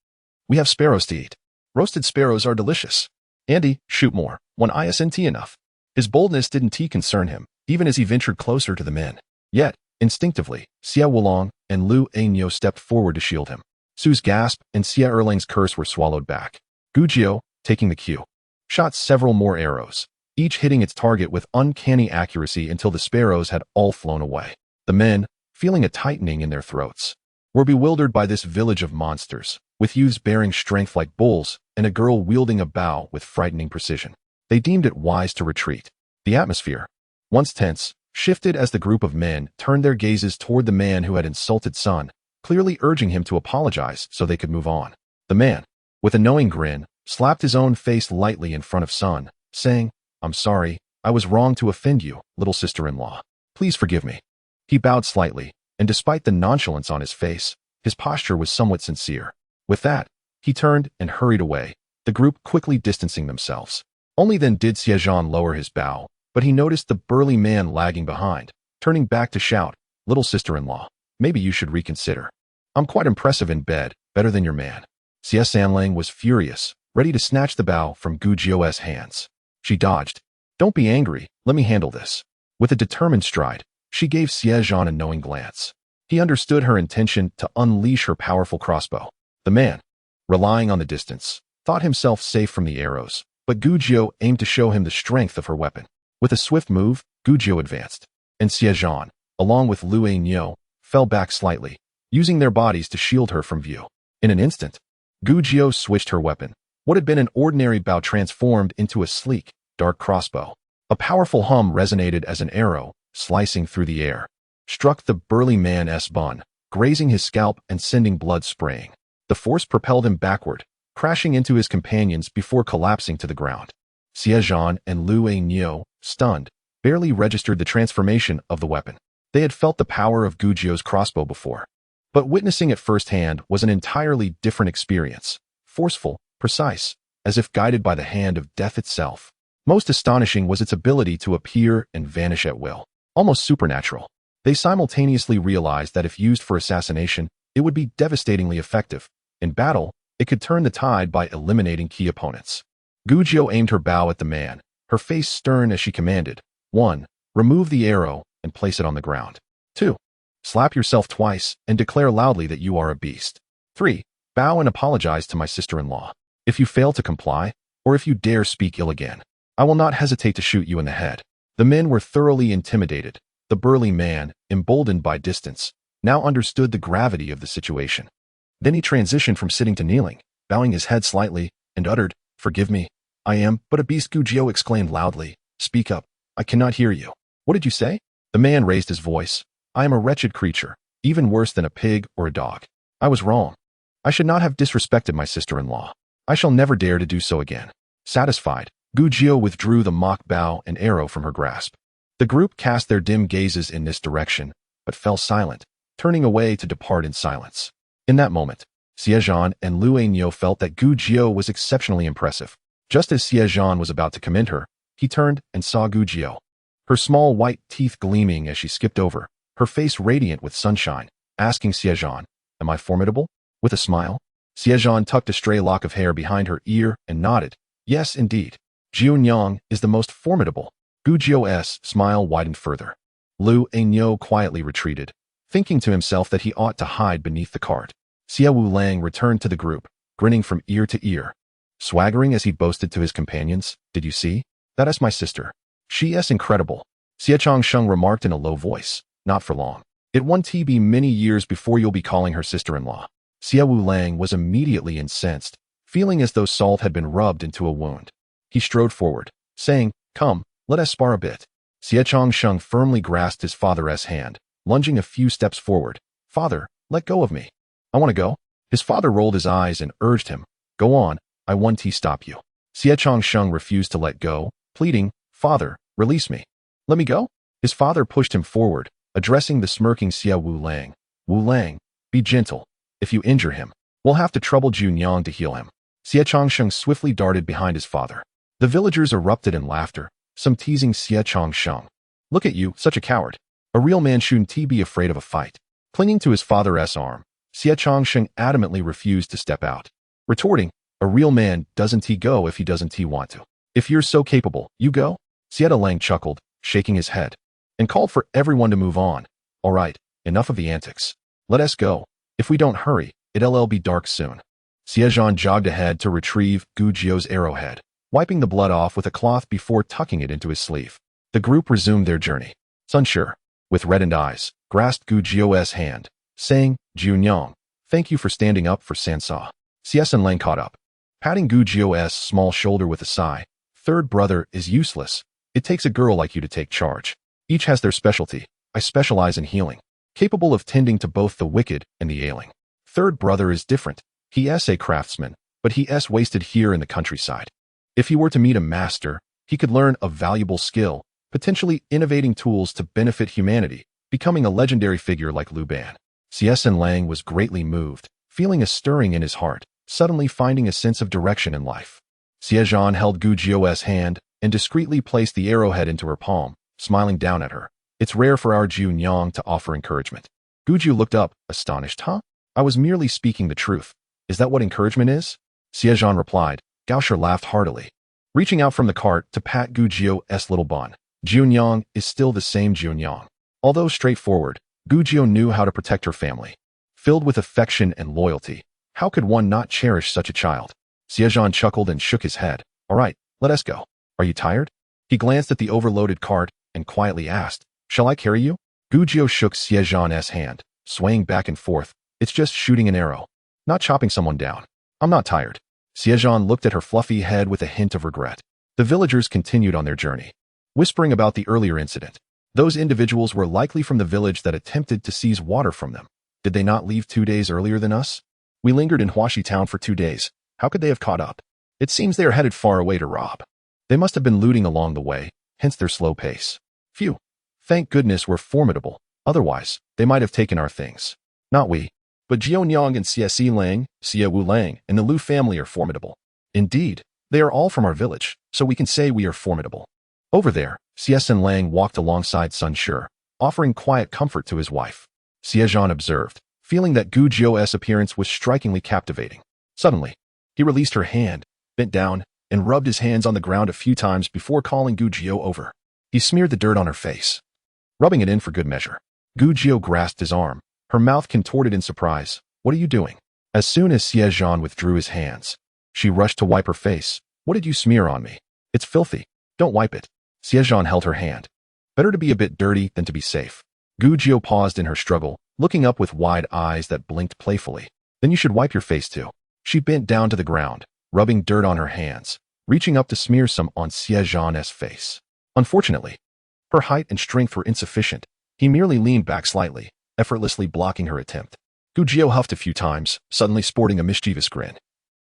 "We have sparrows to eat. Roasted sparrows are delicious. Andy, shoot more, when isn't enough." His boldness didn't concern him, even as he ventured closer to the men. Yet, instinctively, Xie Wulong and Lu Ainyo stepped forward to shield him. Su's gasp and Xie Erlang's curse were swallowed back. Gujiao, taking the cue, shot several more arrows, each hitting its target with uncanny accuracy until the sparrows had all flown away. The men, feeling a tightening in their throats, were bewildered by this village of monsters, with youths bearing strength like bulls and a girl wielding a bow with frightening precision. They deemed it wise to retreat. The atmosphere, once tense, shifted as the group of men turned their gazes toward the man who had insulted Sun, clearly urging him to apologize so they could move on. The man, with a knowing grin, slapped his own face lightly in front of Sun, saying, "I'm sorry, I was wrong to offend you, little sister-in-law. Please forgive me." He bowed slightly, and despite the nonchalance on his face, his posture was somewhat sincere. With that, he turned and hurried away, the group quickly distancing themselves. Only then did Xie Zhan lower his bow, but he noticed the burly man lagging behind, turning back to shout, "Little sister-in-law, maybe you should reconsider. I'm quite impressive in bed, better than your man." Xie Sanlang was furious, ready to snatch the bow from Gu Jiu's hands. She dodged. "Don't be angry, let me handle this." With a determined stride, she gave Xie Zhan a knowing glance. He understood her intention to unleash her powerful crossbow. The man, relying on the distance, thought himself safe from the arrows, but Gu Jiu aimed to show him the strength of her weapon. With a swift move, Gu Jiu advanced, and Xie Zhan, along with Lu Nyo, fell back slightly, using their bodies to shield her from view. In an instant, Gu Jiu switched her weapon. What had been an ordinary bow transformed into a sleek, dark crossbow. A powerful hum resonated as an arrow, slicing through the air, struck the burly man's bun, grazing his scalp and sending blood spraying. The force propelled him backward, crashing into his companions before collapsing to the ground. Xie Zhan and Lu Nyo, stunned, barely registered the transformation of the weapon. They had felt the power of Gu Jiu's crossbow before, but witnessing it firsthand was an entirely different experience, forceful, precise, as if guided by the hand of death itself. Most astonishing was its ability to appear and vanish at will, almost supernatural. They simultaneously realized that if used for assassination, it would be devastatingly effective. In battle, it could turn the tide by eliminating key opponents. Gu Jiu aimed her bow at the man, her face stern as she commanded. 1. Remove the arrow and place it on the ground. 2. Slap yourself twice and declare loudly that you are a beast. 3. Bow and apologize to my sister-in-law. If you fail to comply, or if you dare speak ill again, I will not hesitate to shoot you in the head. The men were thoroughly intimidated. The burly man, emboldened by distance, now understood the gravity of the situation. Then he transitioned from sitting to kneeling, bowing his head slightly, and uttered, "Forgive me. I am but a beast." Gu Jiu exclaimed loudly, "Speak up. I cannot hear you." "What did you say?" The man raised his voice. "I am a wretched creature, even worse than a pig or a dog. I was wrong. I should not have disrespected my sister-in-law. I shall never dare to do so again." Satisfied, Gu Jiu withdrew the mock bow and arrow from her grasp. The group cast their dim gazes in this direction, but fell silent, turning away to depart in silence. In that moment, Xie Zhan and Lu Nyo felt that Gu Jiu was exceptionally impressive. Just as Xie Zhan was about to commend her, he turned and saw Gu Jiu, her small white teeth gleaming as she skipped over, her face radiant with sunshine, asking Xie Zhan, "Am I formidable?" With a smile, Xie Zhan tucked a stray lock of hair behind her ear and nodded. "Yes, indeed. Jiu Nyang is the most formidable." Gu Jiu's smile widened further. Lu Nyo quietly retreated, thinking to himself that he ought to hide beneath the cart. Xie Wulang returned to the group, grinning from ear to ear, swaggering as he boasted to his companions, "Did you see? That is my sister. She is incredible." Xie Changsheng remarked in a low voice, "Not for long. It won't be many years before you'll be calling her sister-in-law." Xie Wulang was immediately incensed, feeling as though salt had been rubbed into a wound. He strode forward, saying, "Come, let us spar a bit." Xie Changsheng firmly grasped his father's hand, lunging a few steps forward. "Father, let go of me. I want to go." His father rolled his eyes and urged him, "Go on, I won't stop you." Xie Changsheng refused to let go, pleading, "Father, release me. Let me go." His father pushed him forward, addressing the smirking Xie Wulang. "Wulang, be gentle. If you injure him, we'll have to trouble Junyang to heal him." Xie Changsheng swiftly darted behind his father. The villagers erupted in laughter, some teasing Xie Changsheng. "Look at you, such a coward. A real man shouldn't be afraid of a fight." Clinging to his father's arm, Xie Changsheng adamantly refused to step out, retorting, "A real man doesn't go if he doesn't want to. If you're so capable, you go." Xie Lang chuckled, shaking his head, and called for everyone to move on. "All right, enough of the antics. Let us go. If we don't hurry, it'll be dark soon." Xie Zhan jogged ahead to retrieve Gu Jiu's arrowhead, wiping the blood off with a cloth before tucking it into his sleeve. The group resumed their journey. Sun Shi, with reddened eyes, grasped Gu Jiu's hand, saying, "Junyang, thank you for standing up for Sansa." Xie Lang caught up, patting Gu Jiu's small shoulder with a sigh. "Third brother is useless. It takes a girl like you to take charge." Each has their specialty. I specialize in healing, capable of tending to both the wicked and the ailing. Third brother is different. He is a craftsman, but he is wasted here in the countryside. If he were to meet a master, he could learn a valuable skill, potentially innovating tools to benefit humanity, becoming a legendary figure like Liu Ban. Xie Zhan was greatly moved, feeling a stirring in his heart, suddenly finding a sense of direction in life. Xie Zhan held Gu Jiu's hand and discreetly placed the arrowhead into her palm, smiling down at her. It's rare for our Jiu Nyang to offer encouragement. Gu Jiu looked up, astonished. Huh? I was merely speaking the truth. Is that what encouragement is? Xie Zhan replied. Gaosher laughed heartily. Reaching out from the cart to pat Gu Jiu's little bun, Jiu Nyang is still the same Jiu Nyang. Although straightforward, Gu Jiu knew how to protect her family. Filled with affection and loyalty, how could one not cherish such a child? Xie Zhan chuckled and shook his head. All right, let us go. Are you tired? He glanced at the overloaded cart and quietly asked, Shall I carry you? Gu Jiu shook Xie Zhan's hand, swaying back and forth. It's just shooting an arrow, not chopping someone down. I'm not tired. Xie Zhan looked at her fluffy head with a hint of regret. The villagers continued on their journey, whispering about the earlier incident. Those individuals were likely from the village that attempted to seize water from them. Did they not leave 2 days earlier than us? We lingered in Huaxi town for 2 days. How could they have caught up? It seems they are headed far away to rob. They must have been looting along the way, hence their slow pace. Phew. Thank goodness we're formidable. Otherwise, they might have taken our things. Not we. But Jiu Nyang and Xie Lang, Xie Wu Lang, and the Liu family are formidable. Indeed, they are all from our village, so we can say we are formidable. Over there, Xie Lang walked alongside Sun Shi, offering quiet comfort to his wife. Xie Zhan observed, feeling that Gu Jiu's appearance was strikingly captivating. Suddenly, he released her hand, bent down, and rubbed his hands on the ground a few times before calling Gu Jiu over. He smeared the dirt on her face, rubbing it in for good measure. Gu Jiu grasped his arm, her mouth contorted in surprise. What are you doing? As soon as Xie Zhan withdrew his hands, she rushed to wipe her face. What did you smear on me? It's filthy. Don't wipe it. Xie Zhan held her hand. Better to be a bit dirty than to be safe. Gu Jiu paused in her struggle, looking up with wide eyes that blinked playfully. Then you should wipe your face too. She bent down to the ground, rubbing dirt on her hands, reaching up to smear some on Xie Zhan's face. Unfortunately, her height and strength were insufficient. He merely leaned back slightly, effortlessly blocking her attempt. Gu Jiu huffed a few times, suddenly sporting a mischievous grin,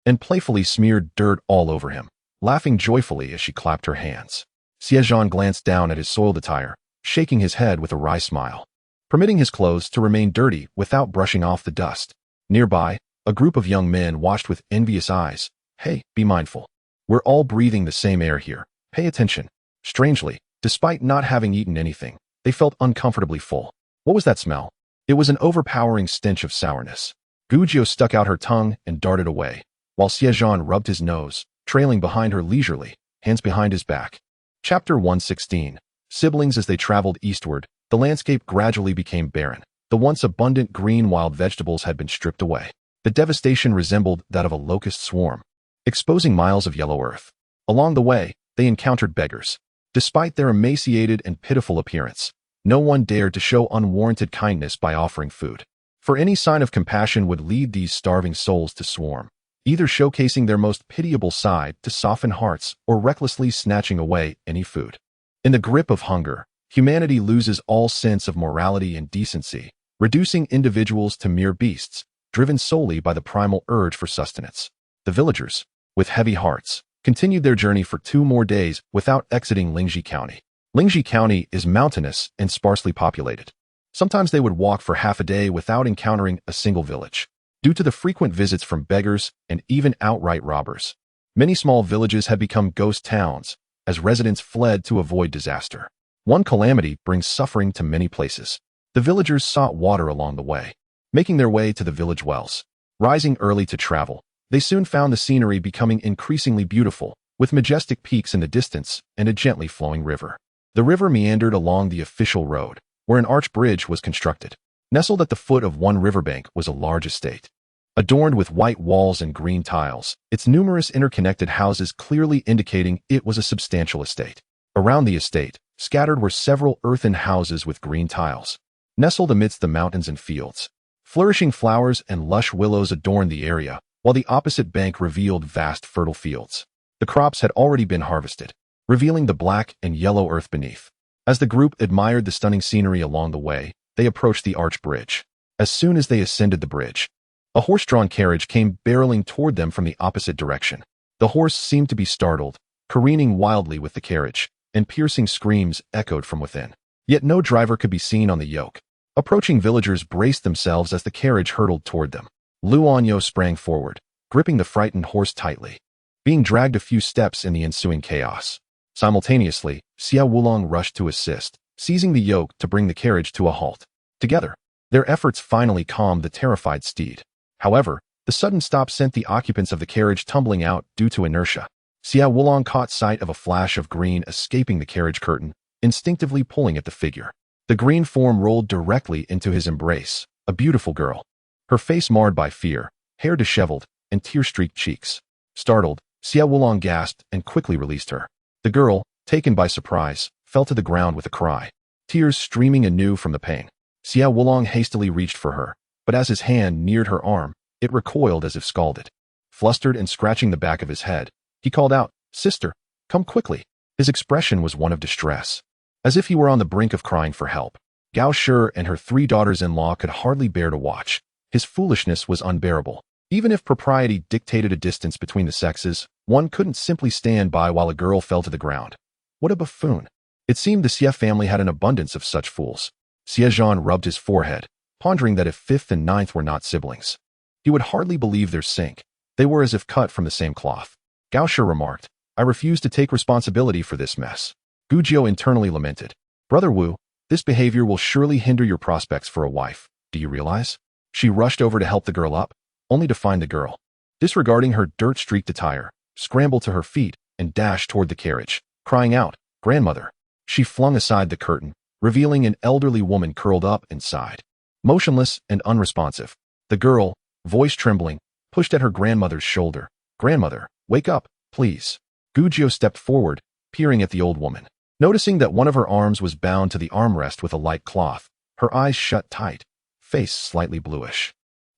and playfully smeared dirt all over him, laughing joyfully as she clapped her hands. Xie Zhan glanced down at his soiled attire, shaking his head with a wry smile, permitting his clothes to remain dirty without brushing off the dust. Nearby, a group of young men watched with envious eyes. Hey, be mindful. We're all breathing the same air here. Pay attention. Strangely, despite not having eaten anything, they felt uncomfortably full. What was that smell? It was an overpowering stench of sourness. Gu Jiu stuck out her tongue and darted away, while Xie Zhan rubbed his nose, trailing behind her leisurely, hands behind his back. Chapter 116. Siblings. As they traveled eastward, the landscape gradually became barren. The once abundant green wild vegetables had been stripped away. The devastation resembled that of a locust swarm, exposing miles of yellow earth. Along the way, they encountered beggars. Despite their emaciated and pitiful appearance, no one dared to show unwarranted kindness by offering food, for any sign of compassion would lead these starving souls to swarm, either showcasing their most pitiable side to soften hearts or recklessly snatching away any food. In the grip of hunger, humanity loses all sense of morality and decency, reducing individuals to mere beasts, driven solely by the primal urge for sustenance. The villagers, with heavy hearts, continued their journey for 2 more days without exiting Lingji County. Lingji County is mountainous and sparsely populated. Sometimes they would walk for half a day without encountering a single village, due to the frequent visits from beggars and even outright robbers. Many small villages had become ghost towns, as residents fled to avoid disaster. One calamity brings suffering to many places. The villagers sought water along the way, making their way to the village wells. Rising early to travel, they soon found the scenery becoming increasingly beautiful, with majestic peaks in the distance and a gently flowing river. The river meandered along the official road, where an arch bridge was constructed. Nestled at the foot of one riverbank was a large estate. Adorned with white walls and green tiles, its numerous interconnected houses clearly indicating it was a substantial estate. Around the estate, scattered were several earthen houses with green tiles. Nestled amidst the mountains and fields, flourishing flowers and lush willows adorned the area, while the opposite bank revealed vast fertile fields. The crops had already been harvested, revealing the black and yellow earth beneath. As the group admired the stunning scenery along the way, they approached the arch bridge. As soon as they ascended the bridge, a horse-drawn carriage came barreling toward them from the opposite direction. The horse seemed to be startled, careening wildly with the carriage, and piercing screams echoed from within. Yet no driver could be seen on the yoke. Approaching villagers braced themselves as the carriage hurtled toward them. Luanyo sprang forward, gripping the frightened horse tightly, being dragged a few steps in the ensuing chaos. Simultaneously, Xie Wulong rushed to assist, seizing the yoke to bring the carriage to a halt. Together, their efforts finally calmed the terrified steed. However, the sudden stop sent the occupants of the carriage tumbling out due to inertia. Xie Wulong caught sight of a flash of green escaping the carriage curtain, instinctively pulling at the figure. The green form rolled directly into his embrace, a beautiful girl. Her face marred by fear, hair disheveled, and tear-streaked cheeks. Startled, Xie Wulong gasped and quickly released her. The girl, taken by surprise, fell to the ground with a cry, tears streaming anew from the pain. Xie Wulong hastily reached for her, but as his hand neared her arm, it recoiled as if scalded. Flustered and scratching the back of his head, he called out, "Sister, come quickly." His expression was one of distress, as if he were on the brink of crying for help. Gao Shi and her 3 daughters-in-law could hardly bear to watch. His foolishness was unbearable. Even if propriety dictated a distance between the sexes, one couldn't simply stand by while a girl fell to the ground. What a buffoon. It seemed the Xie family had an abundance of such fools. Xie Zhan rubbed his forehead, pondering that if 5th and 9th were not siblings, he would hardly believe their sync. They were as if cut from the same cloth. Gao Shi remarked, "I refuse to take responsibility for this mess." Gu Jiu internally lamented, "Brother Wu, this behavior will surely hinder your prospects for a wife. Do you realize?" She rushed over to help the girl up, only to find the girl, disregarding her dirt-streaked attire, scrambled to her feet and dashed toward the carriage, crying out, "Grandmother." She flung aside the curtain, revealing an elderly woman curled up inside. Motionless and unresponsive, the girl, voice trembling, pushed at her grandmother's shoulder. "Grandmother, wake up, please." Gu Jiu stepped forward, peering at the old woman. Noticing that one of her arms was bound to the armrest with a light cloth, her eyes shut tight, face slightly bluish,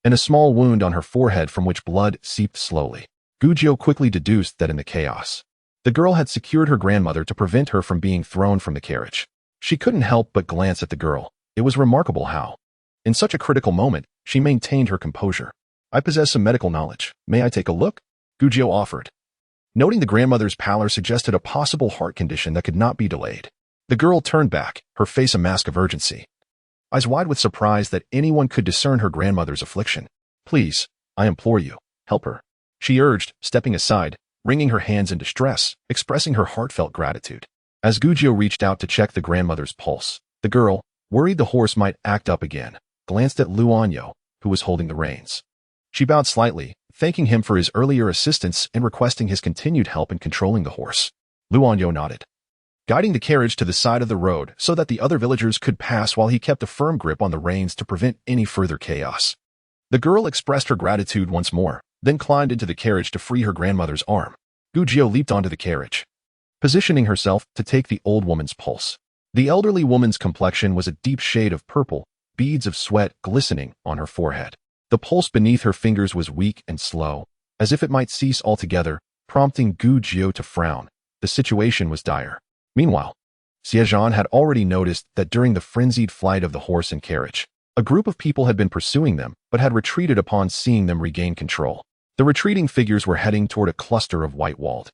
and a small wound on her forehead from which blood seeped slowly. Gu Jiu quickly deduced that in the chaos, the girl had secured her grandmother to prevent her from being thrown from the carriage. She couldn't help but glance at the girl. It was remarkable how, in such a critical moment, she maintained her composure. "I possess some medical knowledge. May I take a look?" Gu Jiu offered. Noting the grandmother's pallor suggested a possible heart condition that could not be delayed. The girl turned back, her face a mask of urgency, eyes wide with surprise that anyone could discern her grandmother's affliction. "Please, I implore you, help her," she urged, stepping aside, wringing her hands in distress, expressing her heartfelt gratitude. As Gu Jiu reached out to check the grandmother's pulse, the girl, worried the horse might act up again, glanced at Luanyo, who was holding the reins. She bowed slightly, thanking him for his earlier assistance and requesting his continued help in controlling the horse. Luanyo nodded, guiding the carriage to the side of the road so that the other villagers could pass while he kept a firm grip on the reins to prevent any further chaos. The girl expressed her gratitude once more, then climbed into the carriage to free her grandmother's arm. Gu Jiu leaped onto the carriage, positioning herself to take the old woman's pulse. The elderly woman's complexion was a deep shade of purple, beads of sweat glistening on her forehead. The pulse beneath her fingers was weak and slow, as if it might cease altogether, prompting Gu Jiu to frown. The situation was dire. Meanwhile, Xie Zhan had already noticed that during the frenzied flight of the horse and carriage, a group of people had been pursuing them but had retreated upon seeing them regain control. The retreating figures were heading toward a cluster of white-walled,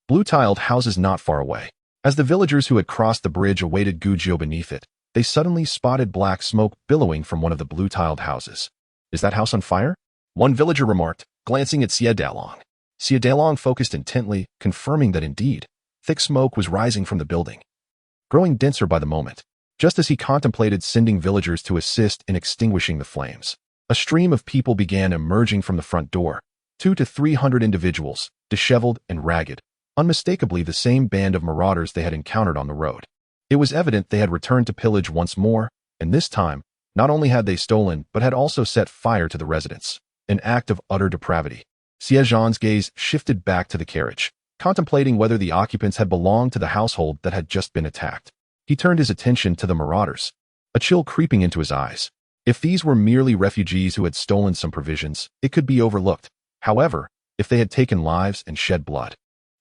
blue-tiled houses not far away. As the villagers who had crossed the bridge awaited Gu Jiu beneath it, they suddenly spotted black smoke billowing from one of the blue-tiled houses. "Is that house on fire?" one villager remarked, glancing at Xie Dalong. Xie Dalong focused intently, confirming that indeed, thick smoke was rising from the building, growing denser by the moment. Just as he contemplated sending villagers to assist in extinguishing the flames, a stream of people began emerging from the front door. 200 to 300 individuals, disheveled and ragged, unmistakably the same band of marauders they had encountered on the road. It was evident they had returned to pillage once more, and this time, not only had they stolen but had also set fire to the residence, an act of utter depravity. Xie Zhan's gaze shifted back to the carriage, contemplating whether the occupants had belonged to the household that had just been attacked. He turned his attention to the marauders, a chill creeping into his eyes. If these were merely refugees who had stolen some provisions, it could be overlooked. However, if they had taken lives and shed blood,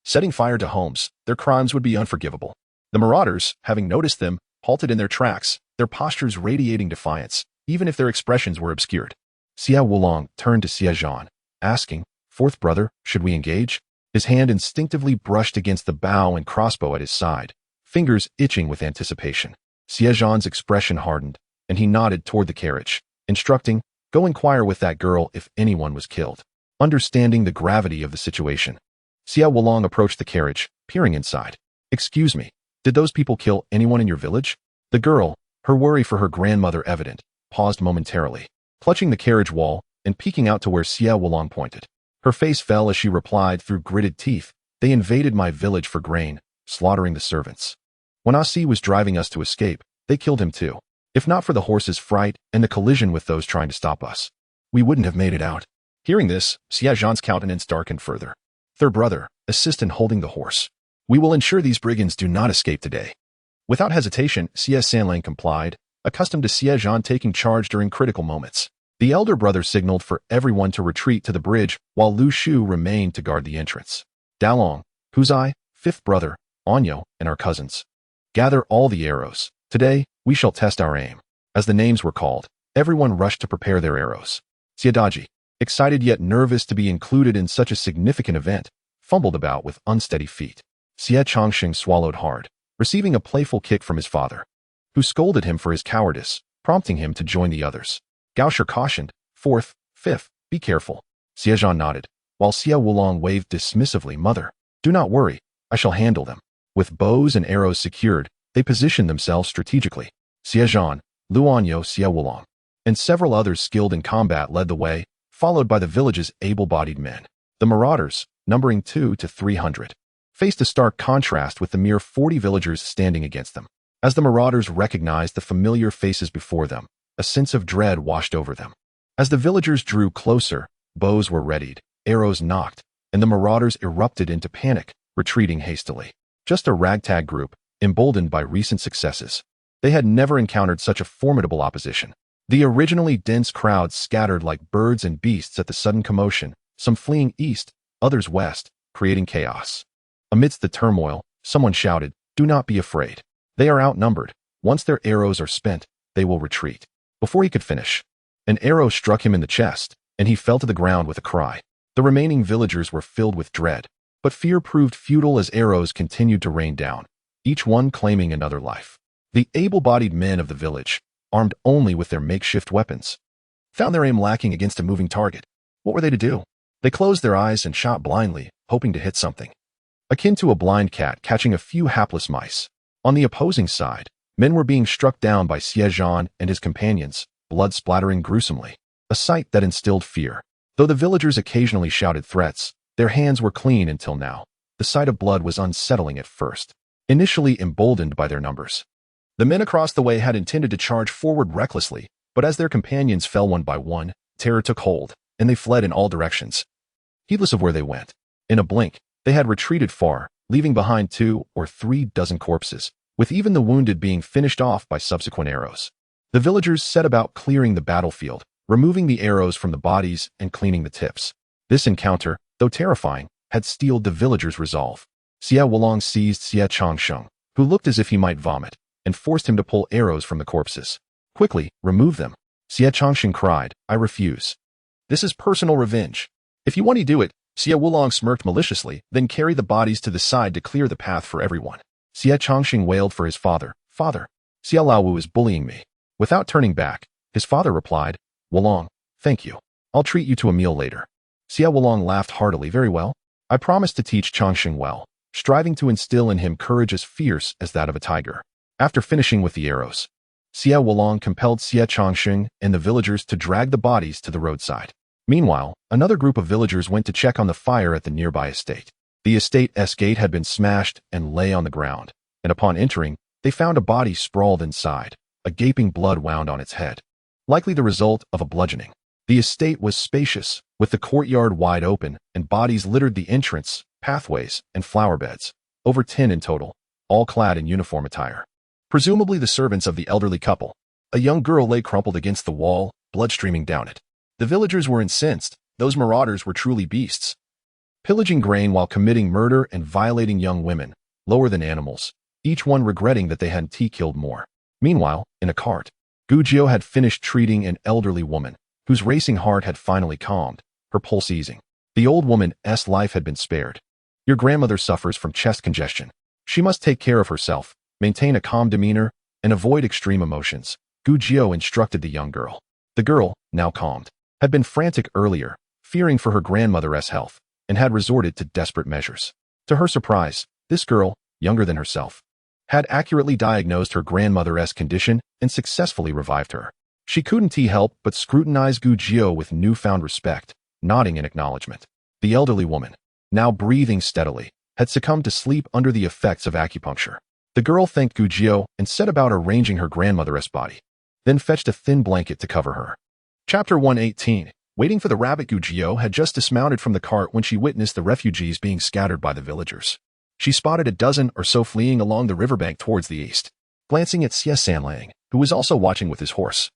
setting fire to homes, their crimes would be unforgivable. The marauders, having noticed them, halted in their tracks, their postures radiating defiance, even if their expressions were obscured. Xie Wulong turned to Xie Zhan, asking, "Fourth brother, should we engage?" His hand instinctively brushed against the bow and crossbow at his side, fingers itching with anticipation. Xie Zhan's expression hardened, and he nodded toward the carriage, instructing, "Go inquire with that girl if anyone was killed." Understanding the gravity of the situation, Xie Wulong approached the carriage, peering inside. "Excuse me, did those people kill anyone in your village?" The girl, her worry for her grandmother evident, paused momentarily, clutching the carriage wall and peeking out to where Xie Wulong pointed. Her face fell as she replied through gritted teeth, "They invaded my village for grain, slaughtering the servants. When Asi was driving us to escape, they killed him too. If not for the horse's fright and the collision with those trying to stop us, we wouldn't have made it out." Hearing this, Xie Zhan's countenance darkened further. "Third brother, assist in holding the horse. We will ensure these brigands do not escape today." Without hesitation, Xie Sanlang complied, accustomed to Xie Zhan taking charge during critical moments. The elder brother signaled for everyone to retreat to the bridge while Lu Shu remained to guard the entrance. "Dalong, Huzai, fifth brother, Onyo, and our cousins. Gather all the arrows. Today, we shall test our aim." As the names were called, everyone rushed to prepare their arrows. Xiadaji, excited yet nervous to be included in such a significant event, fumbled about with unsteady feet. Xie Changxing swallowed hard, receiving a playful kick from his father, who scolded him for his cowardice, prompting him to join the others. Gaosher cautioned, "Fourth, fifth, be careful." Xie Zhan nodded, while Xie Wulong waved dismissively, "Mother, do not worry, I shall handle them." With bows and arrows secured, they positioned themselves strategically. Xie Zhan, Luanyo, Xie Wulong, and several others skilled in combat led the way, followed by the village's able-bodied men. The marauders, numbering 200 to 300, faced a stark contrast with the mere 40 villagers standing against them. As the marauders recognized the familiar faces before them, a sense of dread washed over them. As the villagers drew closer, bows were readied, arrows nocked, and the marauders erupted into panic, retreating hastily. Just a ragtag group, emboldened by recent successes. They had never encountered such a formidable opposition. The originally dense crowd scattered like birds and beasts at the sudden commotion, some fleeing east, others west, creating chaos. Amidst the turmoil, someone shouted, "Do not be afraid. They are outnumbered. Once their arrows are spent, they will retreat." Before he could finish, an arrow struck him in the chest, and he fell to the ground with a cry. The remaining villagers were filled with dread, but fear proved futile as arrows continued to rain down, each one claiming another life. The able-bodied men of the village, armed only with their makeshift weapons, found their aim lacking against a moving target. What were they to do? They closed their eyes and shot blindly, hoping to hit something, akin to a blind cat catching a few hapless mice. On the opposing side, men were being struck down by Xie Zhan and his companions, blood splattering gruesomely, a sight that instilled fear. Though the villagers occasionally shouted threats, their hands were clean until now. The sight of blood was unsettling at first, initially emboldened by their numbers. The men across the way had intended to charge forward recklessly, but as their companions fell one by one, terror took hold, and they fled in all directions, heedless of where they went. In a blink, they had retreated far, leaving behind 2 or 3 dozen corpses, with even the wounded being finished off by subsequent arrows. The villagers set about clearing the battlefield, removing the arrows from the bodies and cleaning the tips. This encounter, though terrifying, had steeled the villagers' resolve. Xie Wulong seized Xie Changsheng, who looked as if he might vomit, and forced him to pull arrows from the corpses. "Quickly, remove them." Xie Changsheng cried, "I refuse. This is personal revenge." "If you want to do it," Xie Wulong smirked maliciously, "then carry the bodies to the side to clear the path for everyone." Xie Changxing wailed for his father, "Father, Xie Laowu is bullying me." Without turning back, his father replied, "Wulong, thank you. I'll treat you to a meal later." Xie Wulong laughed heartily, "Very well. I promise to teach Changxing well," striving to instill in him courage as fierce as that of a tiger. After finishing with the arrows, Xie Wulong compelled Xie Changxing and the villagers to drag the bodies to the roadside. Meanwhile, another group of villagers went to check on the fire at the nearby estate. The estate's gate had been smashed and lay on the ground, and upon entering, they found a body sprawled inside, a gaping blood wound on its head, likely the result of a bludgeoning. The estate was spacious, with the courtyard wide open, and bodies littered the entrance, pathways, and flower beds, over 10 in total, all clad in uniform attire. Presumably the servants of the elderly couple. A young girl lay crumpled against the wall, blood streaming down it. The villagers were incensed. Those marauders were truly beasts, pillaging grain while committing murder and violating young women, lower than animals, each one regretting that they hadn't killed more. Meanwhile, in a cart, Gujio had finished treating an elderly woman, whose racing heart had finally calmed, her pulse easing. The old woman's life had been spared. Your grandmother suffers from chest congestion. She must take care of herself, maintain a calm demeanor, and avoid extreme emotions, Gujio instructed the young girl. The girl, now calmed, had been frantic earlier, fearing for her grandmother's health, and had resorted to desperate measures. To her surprise, this girl, younger than herself, had accurately diagnosed her grandmother's condition and successfully revived her. She couldn't help but scrutinize Gujio with newfound respect, nodding in acknowledgement. The elderly woman, now breathing steadily, had succumbed to sleep under the effects of acupuncture. The girl thanked Gujio and set about arranging her grandmother's body, then fetched a thin blanket to cover her. Chapter 118. Waiting for the rabbit. Gujio had just dismounted from the cart when she witnessed the refugees being scattered by the villagers. She spotted a dozen or so fleeing along the riverbank towards the east. Glancing at Xie Zhan, who was also watching with his horse,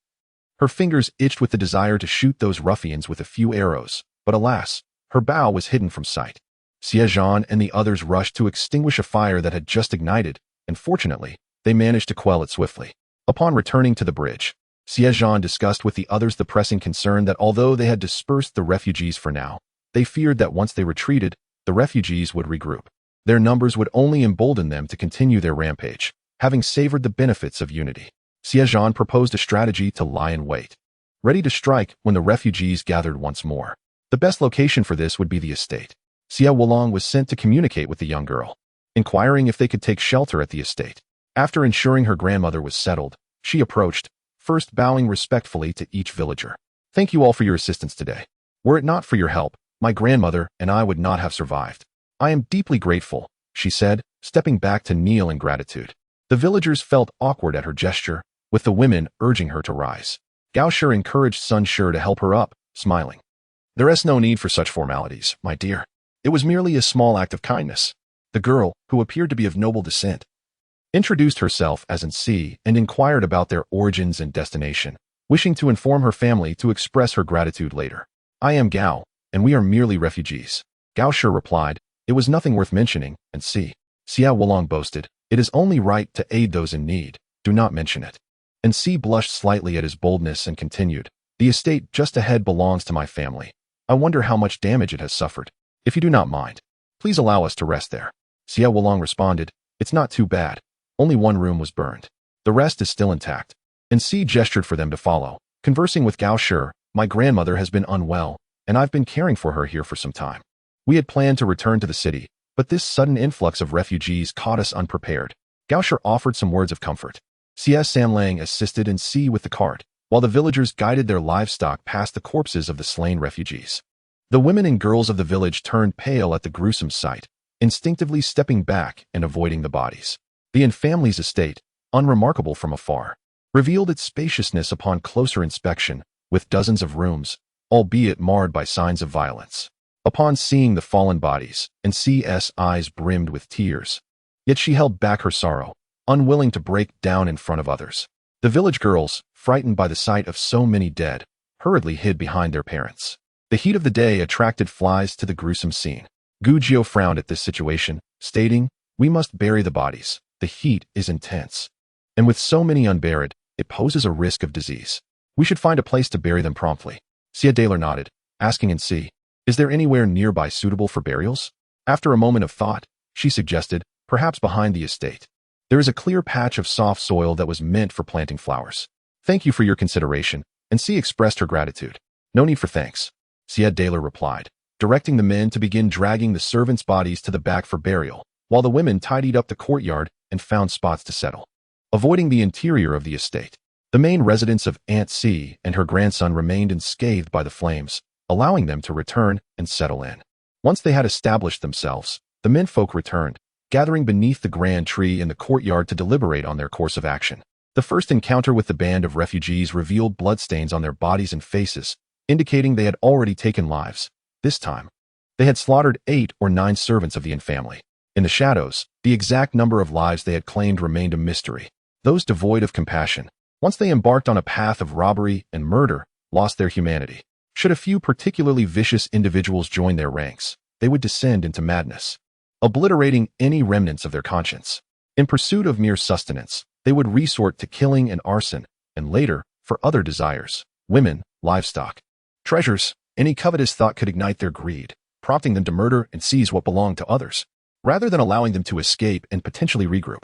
her fingers itched with the desire to shoot those ruffians with a few arrows, but alas, her bow was hidden from sight. Xie Zhan and the others rushed to extinguish a fire that had just ignited, and fortunately, they managed to quell it swiftly. Upon returning to the bridge, Xie Zhan discussed with the others the pressing concern that although they had dispersed the refugees for now, they feared that once they retreated, the refugees would regroup. Their numbers would only embolden them to continue their rampage, having savored the benefits of unity. Xie Zhan proposed a strategy to lie in wait, ready to strike when the refugees gathered once more. The best location for this would be the estate. Xie Wulong was sent to communicate with the young girl, inquiring if they could take shelter at the estate. After ensuring her grandmother was settled, she approached, first bowing respectfully to each villager. Thank you all for your assistance today. Were it not for your help, my grandmother and I would not have survived. I am deeply grateful, she said, stepping back to kneel in gratitude. The villagers felt awkward at her gesture, with the women urging her to rise. Gao Shi encouraged Sun Shi to help her up, smiling. There is no need for such formalities, my dear. It was merely a small act of kindness. The girl, who appeared to be of noble descent, introduced herself as Xie and inquired about their origins and destination, wishing to inform her family to express her gratitude later. I am Gao, and we are merely refugees. Gao Shi replied, it was nothing worth mentioning, and Xie Wulong boasted, it is only right to aid those in need, do not mention it. And Xie blushed slightly at his boldness and continued, the estate just ahead belongs to my family. I wonder how much damage it has suffered. If you do not mind, please allow us to rest there. Xie Wulong responded, it's not too bad. Only one room was burned. The rest is still intact. And Xie gestured for them to follow. Conversing with Gao Shi, my grandmother has been unwell, and I've been caring for her here for some time. We had planned to return to the city, but this sudden influx of refugees caught us unprepared. Gao Shi offered some words of comfort. Xie Zhan assisted and Xie with the cart, while the villagers guided their livestock past the corpses of the slain refugees. The women and girls of the village turned pale at the gruesome sight, instinctively stepping back and avoiding the bodies. The Yin family's estate, unremarkable from afar, revealed its spaciousness upon closer inspection, with dozens of rooms, albeit marred by signs of violence. Upon seeing the fallen bodies, and Xie's eyes brimmed with tears. Yet she held back her sorrow, unwilling to break down in front of others. The village girls, frightened by the sight of so many dead, hurriedly hid behind their parents. The heat of the day attracted flies to the gruesome scene. Gujio frowned at this situation, stating, we must bury the bodies. The heat is intense. And with so many unburied, it poses a risk of disease. We should find a place to bury them promptly. Xie Zhan nodded, asking Xie, is there anywhere nearby suitable for burials? After a moment of thought, she suggested, perhaps behind the estate. There is a clear patch of soft soil that was meant for planting flowers. Thank you for your consideration, and Xie expressed her gratitude. No need for thanks, Xie Zhan replied, directing the men to begin dragging the servants' bodies to the back for burial, while the women tidied up the courtyard and found spots to settle. Avoiding the interior of the estate, the main residence of Aunt Xie and her grandson remained unscathed by the flames, allowing them to return and settle in. Once they had established themselves, the menfolk returned, gathering beneath the grand tree in the courtyard to deliberate on their course of action. The first encounter with the band of refugees revealed bloodstains on their bodies and faces, indicating they had already taken lives. This time, they had slaughtered 8 or 9 servants of the Yin family. In the shadows, the exact number of lives they had claimed remained a mystery. Those devoid of compassion, once they embarked on a path of robbery and murder, lost their humanity. Should a few particularly vicious individuals join their ranks, they would descend into madness, obliterating any remnants of their conscience. In pursuit of mere sustenance, they they would resort to killing and arson, and later, for other desires, women, livestock, treasures, any covetous thought could ignite their greed, prompting them to murder and seize what belonged to others, rather than allowing them to escape and potentially regroup.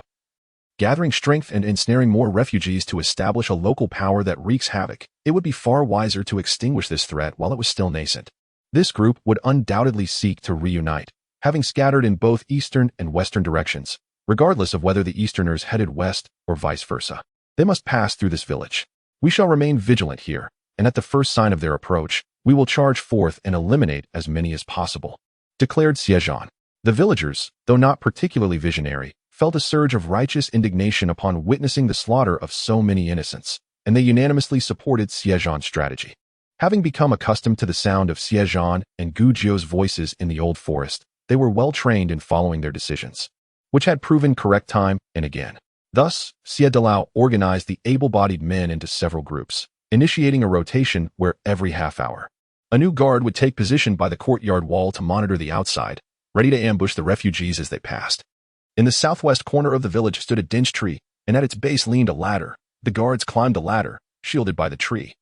Gathering strength and ensnaring more refugees to establish a local power that wreaks havoc, it would be far wiser to extinguish this threat while it was still nascent. This group would undoubtedly seek to reunite, having scattered in both eastern and western directions, regardless of whether the Easterners headed west or vice versa. They must pass through this village. We shall remain vigilant here, and at the first sign of their approach, we will charge forth and eliminate as many as possible," declared Xie Zhan. The villagers, though not particularly visionary, felt a surge of righteous indignation upon witnessing the slaughter of so many innocents, and they unanimously supported Xie Zhan's strategy. Having become accustomed to the sound of Xie Zhan and Gu Jiu's voices in the old forest, they were well trained in following their decisions, which had proven correct time and again. Thus, Xie Dalao organized the able-bodied men into several groups, initiating a rotation where every half hour, a new guard would take position by the courtyard wall to monitor the outside, ready to ambush the refugees as they passed. In the southwest corner of the village stood a dense tree, and at its base leaned a ladder. The guards climbed the ladder, shielded by the tree,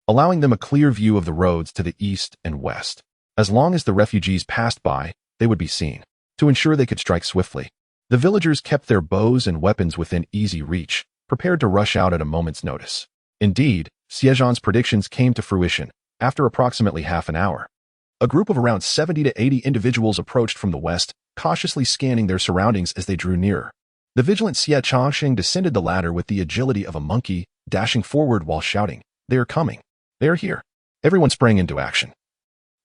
allowing them a clear view of the roads to the east and west. As long as the refugees passed by, they would be seen. To ensure they could strike swiftly, the villagers kept their bows and weapons within easy reach, prepared to rush out at a moment's notice. Indeed, Xie Zhan's predictions came to fruition. After approximately half an hour, a group of around 70 to 80 individuals approached from the west, cautiously scanning their surroundings as they drew nearer. The vigilant Xie Changxing descended the ladder with the agility of a monkey, dashing forward while shouting, "They are coming! They are here!" Everyone sprang into action,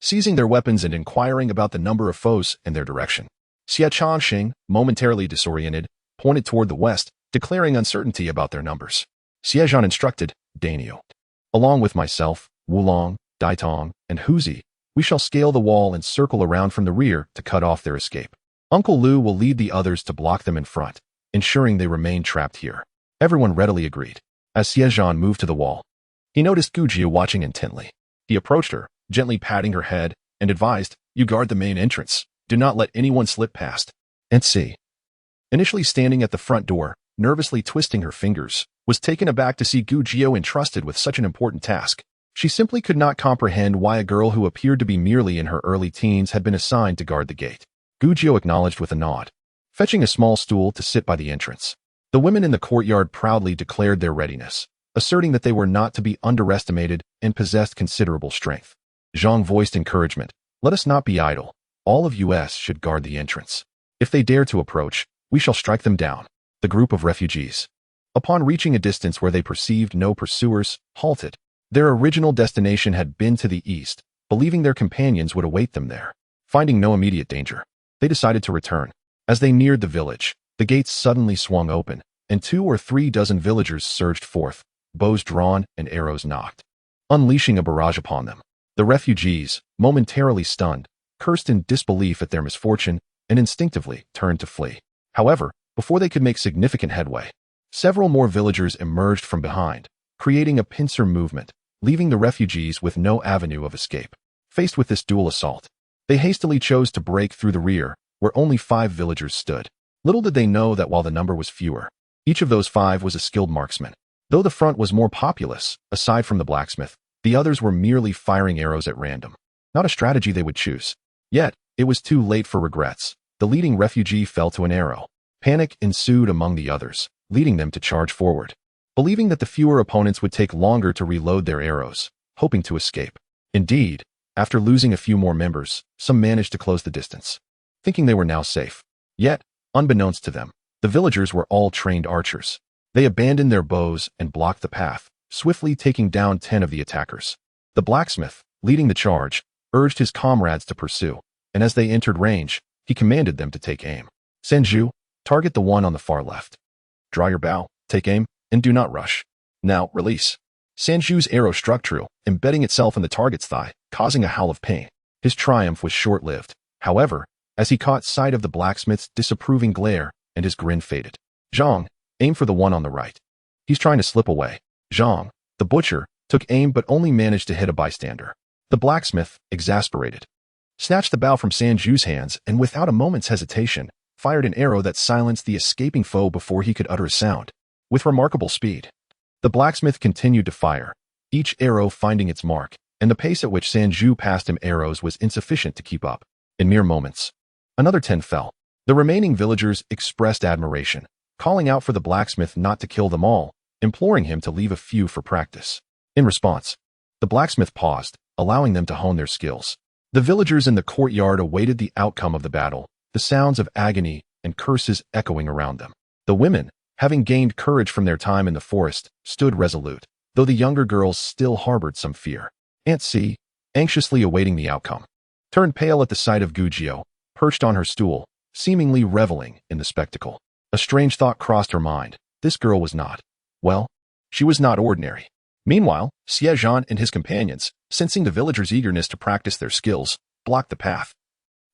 seizing their weapons and inquiring about the number of foes and their direction. Xie Changxing, momentarily disoriented, pointed toward the west, declaring uncertainty about their numbers. Xie Zhan instructed, "Daniel, along with myself, Wulong, Daitong, and Huzi, we shall scale the wall and circle around from the rear to cut off their escape. Uncle Lu will lead the others to block them in front, ensuring they remain trapped here." Everyone readily agreed. As Xie Zhan moved to the wall, he noticed Gu Jiu watching intently. He approached her, gently patting her head, and advised, "You guard the main entrance. Do not let anyone slip past." And see. Initially standing at the front door, nervously twisting her fingers, was taken aback to see Gu Jiu entrusted with such an important task. She simply could not comprehend why a girl who appeared to be merely in her early teens had been assigned to guard the gate. Gu Jiu acknowledged with a nod, fetching a small stool to sit by the entrance. The women in the courtyard proudly declared their readiness, asserting that they were not to be underestimated and possessed considerable strength. Zhang voiced encouragement, "Let us not be idle. All of us should guard the entrance. If they dare to approach, we shall strike them down." The group of refugees, upon reaching a distance where they perceived no pursuers, halted. Their original destination had been to the east, believing their companions would await them there. Finding no immediate danger, they decided to return. As they neared the village, the gates suddenly swung open, and 2 or 3 dozen villagers surged forth, bows drawn and arrows nocked, unleashing a barrage upon them. The refugees, momentarily stunned, cursed in disbelief at their misfortune and instinctively turned to flee. However, before they could make significant headway, several more villagers emerged from behind, creating a pincer movement, leaving the refugees with no avenue of escape. Faced with this dual assault, they hastily chose to break through the rear, where only 5 villagers stood. Little did they know that while the number was fewer, each of those 5 was a skilled marksman. Though the front was more populous, aside from the blacksmith, the others were merely firing arrows at random. Not a strategy they would choose. Yet, it was too late for regrets. The leading refugee fell to an arrow. Panic ensued among the others, leading them to charge forward, believing that the fewer opponents would take longer to reload their arrows, hoping to escape. Indeed, after losing a few more members, some managed to close the distance, thinking they were now safe. Yet, unbeknownst to them, the villagers were all trained archers. They abandoned their bows and blocked the path, swiftly taking down 10 of the attackers. The blacksmith, leading the charge, urged his comrades to pursue, and as they entered range, he commanded them to take aim. "Sanju, target the one on the far left. Draw your bow, take aim, and do not rush. Now, release." Sanju's arrow struck true, embedding itself in the target's thigh, causing a howl of pain. His triumph was short-lived, however, as he caught sight of the blacksmith's disapproving glare, and his grin faded. "Zhang, aim for the one on the right. He's trying to slip away." Zhang, the butcher, took aim but only managed to hit a bystander. The blacksmith, exasperated, snatched the bow from Sanju's hands and without a moment's hesitation, fired an arrow that silenced the escaping foe before he could utter a sound. with remarkable speed. The blacksmith continued to fire, each arrow finding its mark, and the pace at which Sanju passed him arrows was insufficient to keep up. In mere moments, another 10 fell. The remaining villagers expressed admiration, calling out for the blacksmith not to kill them all, imploring him to leave a few for practice. In response, the blacksmith paused, allowing them to hone their skills. The villagers in the courtyard awaited the outcome of the battle, the sounds of agony and curses echoing around them. The women, having gained courage from their time in the forest, stood resolute, though the younger girls still harbored some fear. Aunt Xie, anxiously awaiting the outcome, turned pale at the sight of Gujio, perched on her stool, seemingly reveling in the spectacle. A strange thought crossed her mind. This girl was not, well, she was not ordinary. Meanwhile, Xie Zhan and his companions, sensing the villagers' eagerness to practice their skills, blocked the path,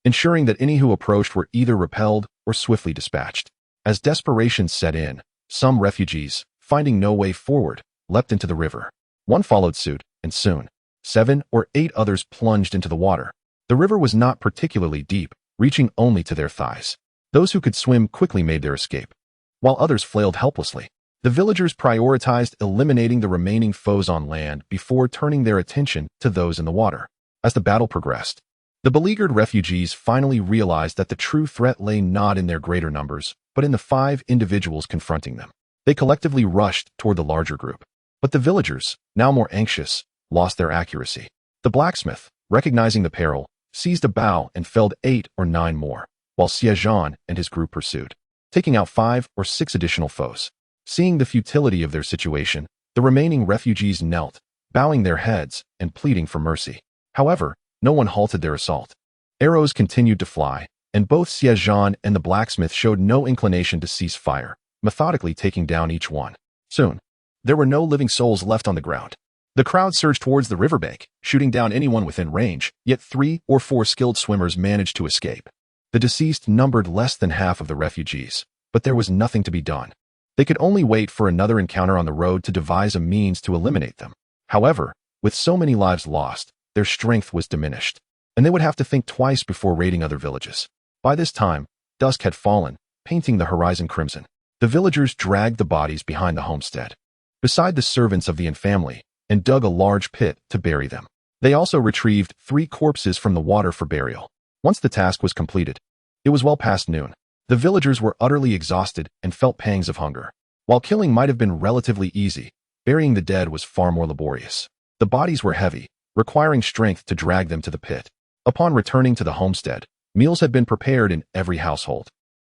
ensuring that any who approached were either repelled or swiftly dispatched. As desperation set in, some refugees, finding no way forward, leapt into the river. One followed suit, and soon, 7 or 8 others plunged into the water. The river was not particularly deep, reaching only to their thighs. Those who could swim quickly made their escape, while others flailed helplessly. The villagers prioritized eliminating the remaining foes on land before turning their attention to those in the water. As the battle progressed, the beleaguered refugees finally realized that the true threat lay not in their greater numbers, but in the 5 individuals confronting them. They collectively rushed toward the larger group. But the villagers, now more anxious, lost their accuracy. The blacksmith, recognizing the peril, seized a bow and felled 8 or 9 more, while Xie Zhan and his group pursued, taking out 5 or 6 additional foes. Seeing the futility of their situation, the remaining refugees knelt, bowing their heads and pleading for mercy. However, no one halted their assault. Arrows continued to fly, and both Xie Zhan and the blacksmith showed no inclination to cease fire, methodically taking down each one. Soon, there were no living souls left on the ground. The crowd surged towards the riverbank, shooting down anyone within range, yet 3 or 4 skilled swimmers managed to escape. The deceased numbered less than half of the refugees, but there was nothing to be done. They could only wait for another encounter on the road to devise a means to eliminate them. However, with so many lives lost, their strength was diminished, and they would have to think twice before raiding other villages. By this time, dusk had fallen, painting the horizon crimson. The villagers dragged the bodies behind the homestead, beside the servants of the family, and dug a large pit to bury them. They also retrieved 3 corpses from the water for burial. Once the task was completed, it was well past noon. The villagers were utterly exhausted and felt pangs of hunger. While killing might have been relatively easy, burying the dead was far more laborious. The bodies were heavy, requiring strength to drag them to the pit. Upon returning to the homestead, meals had been prepared in every household,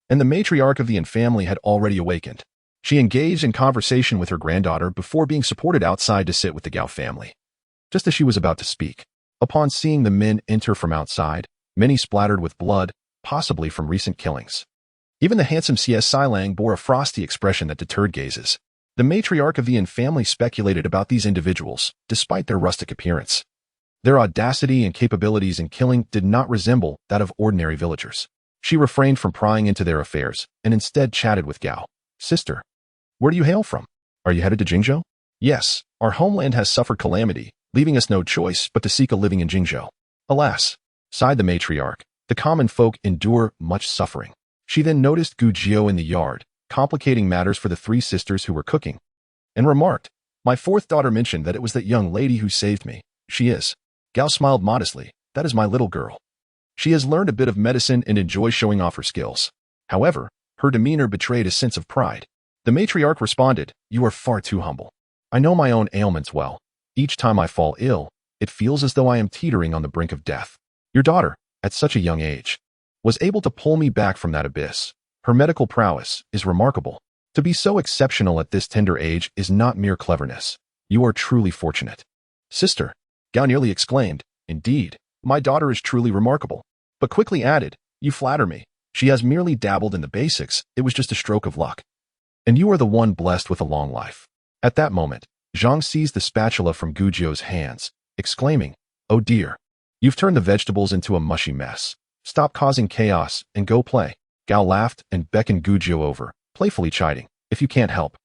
and the matriarch of the family had already awakened. She engaged in conversation with her granddaughter before being supported outside to sit with the Gao family. Just as she was about to speak, upon seeing the men enter from outside, many splattered with blood, possibly from recent killings. Even the handsome Xie Zhan bore a frosty expression that deterred gazes. The matriarch of the family speculated about these individuals, despite their rustic appearance. Their audacity and capabilities in killing did not resemble that of ordinary villagers. She refrained from prying into their affairs, and instead chatted with Gao. "Sister, where do you hail from? Are you headed to Jingzhou?" "Yes, our homeland has suffered calamity, leaving us no choice but to seek a living in Jingzhou." "Alas," sighed the matriarch, "the common folk endure much suffering." She then noticed Gujio in the yard, complicating matters for the 3 sisters who were cooking, and remarked, "My 4th daughter mentioned that it was that young lady who saved me. She is." Gao smiled modestly. "That is my little girl. She has learned a bit of medicine and enjoys showing off her skills." However, her demeanor betrayed a sense of pride. The matriarch responded, "You are far too humble. I know my own ailments well. Each time I fall ill, it feels as though I am teetering on the brink of death. Your daughter, at such a young age, was able to pull me back from that abyss. Her medical prowess is remarkable. To be so exceptional at this tender age is not mere cleverness. You are truly fortunate." "Sister," Gao nearly exclaimed, "indeed, my daughter is truly remarkable," but quickly added, "You flatter me. She has merely dabbled in the basics. It was just a stroke of luck. And you are the one blessed with a long life." At that moment, Zhang seized the spatula from Gujio's hands, exclaiming, "Oh dear, you've turned the vegetables into a mushy mess. Stop causing chaos and go play." Gao laughed and beckoned Gujio over, playfully chiding, "If you can't help,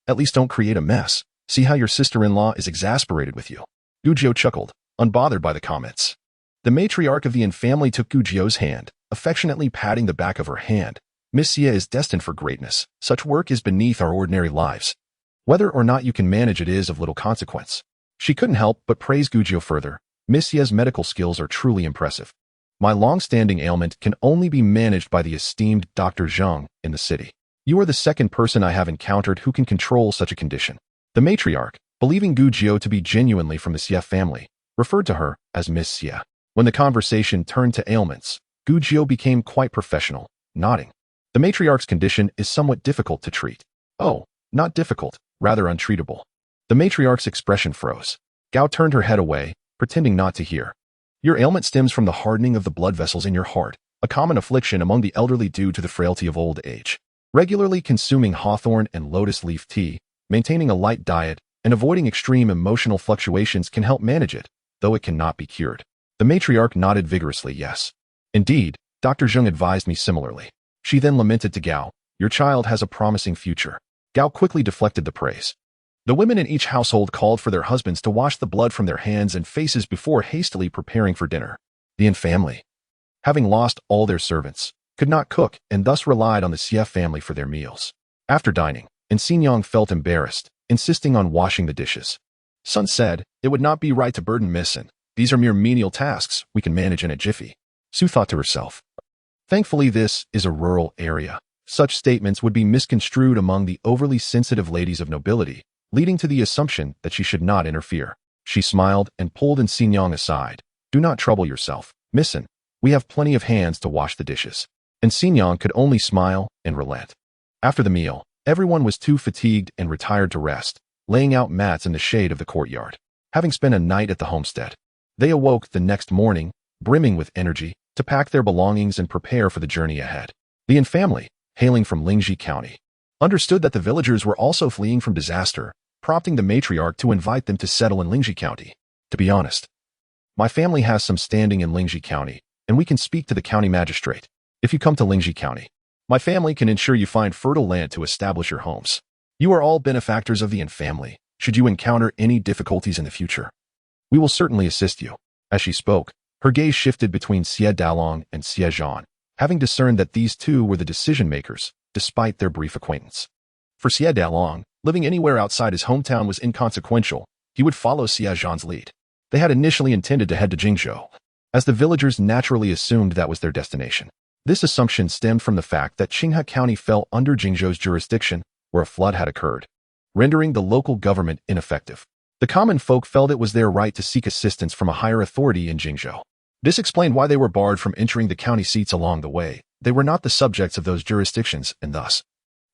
at least don't create a mess. See how your sister-in-law is exasperated with you." Gujio chuckled, unbothered by the comments. The matriarch of the family took Gujio's hand, affectionately patting the back of her hand, Miss Xie is destined for greatness. Such work is beneath our ordinary lives. Whether or not you can manage it is of little consequence. She couldn't help but praise Gujio further. Miss Xie's medical skills are truly impressive. My long-standing ailment can only be managed by the esteemed Dr. Zhang in the city. You are the second person I have encountered who can control such a condition. The matriarch, believing Gujio to be genuinely from the Xie family, referred to her as Miss Xie. When the conversation turned to ailments, Gujio became quite professional, nodding. The matriarch's condition is somewhat difficult to treat. Oh, not difficult, rather untreatable. The matriarch's expression froze. Gao turned her head away, pretending not to hear. Your ailment stems from the hardening of the blood vessels in your heart, a common affliction among the elderly due to the frailty of old age. Regularly consuming hawthorn and lotus leaf tea, maintaining a light diet, and avoiding extreme emotional fluctuations can help manage it, though it cannot be cured. The matriarch nodded vigorously yes. Indeed, Dr. Zheng advised me similarly. She then lamented to Gao, your child has a promising future. Gao quickly deflected the praise. The women in each household called for their husbands to wash the blood from their hands and faces before hastily preparing for dinner. The Yin family, having lost all their servants, could not cook and thus relied on the Xie family for their meals. After dining, Xinjiang felt embarrassed, insisting on washing the dishes. Sun said, it would not be right to burden Missin. These are mere menial tasks we can manage in a jiffy. Su thought to herself. Thankfully this is a rural area. Such statements would be misconstrued among the overly sensitive ladies of nobility, leading to the assumption that she should not interfere. She smiled and pulled Xinjiang aside. Do not trouble yourself, Missin. We have plenty of hands to wash the dishes. Xinjiang could only smile and relent. After the meal, everyone was too fatigued and retired to rest, laying out mats in the shade of the courtyard. Having spent a night at the homestead, they awoke the next morning, brimming with energy, to pack their belongings and prepare for the journey ahead. The Yin family, hailing from Lingji County, understood that the villagers were also fleeing from disaster, prompting the matriarch to invite them to settle in Lingji County. To be honest, my family has some standing in Lingji County, and we can speak to the county magistrate. If you come to Lingji County, my family can ensure you find fertile land to establish your homes. You are all benefactors of the Yin family, should you encounter any difficulties in the future. We will certainly assist you. As she spoke, her gaze shifted between Xie Dalong and Xie Zhan, having discerned that these two were the decision-makers, despite their brief acquaintance. For Xie Dalong, living anywhere outside his hometown was inconsequential. He would follow Xie Zhan's lead. They had initially intended to head to Jingzhou, as the villagers naturally assumed that was their destination. This assumption stemmed from the fact that Qinghe County fell under Jingzhou's jurisdiction, where a flood had occurred, rendering the local government ineffective. The common folk felt it was their right to seek assistance from a higher authority in Jingzhou. This explained why they were barred from entering the county seats along the way. They were not the subjects of those jurisdictions, and thus,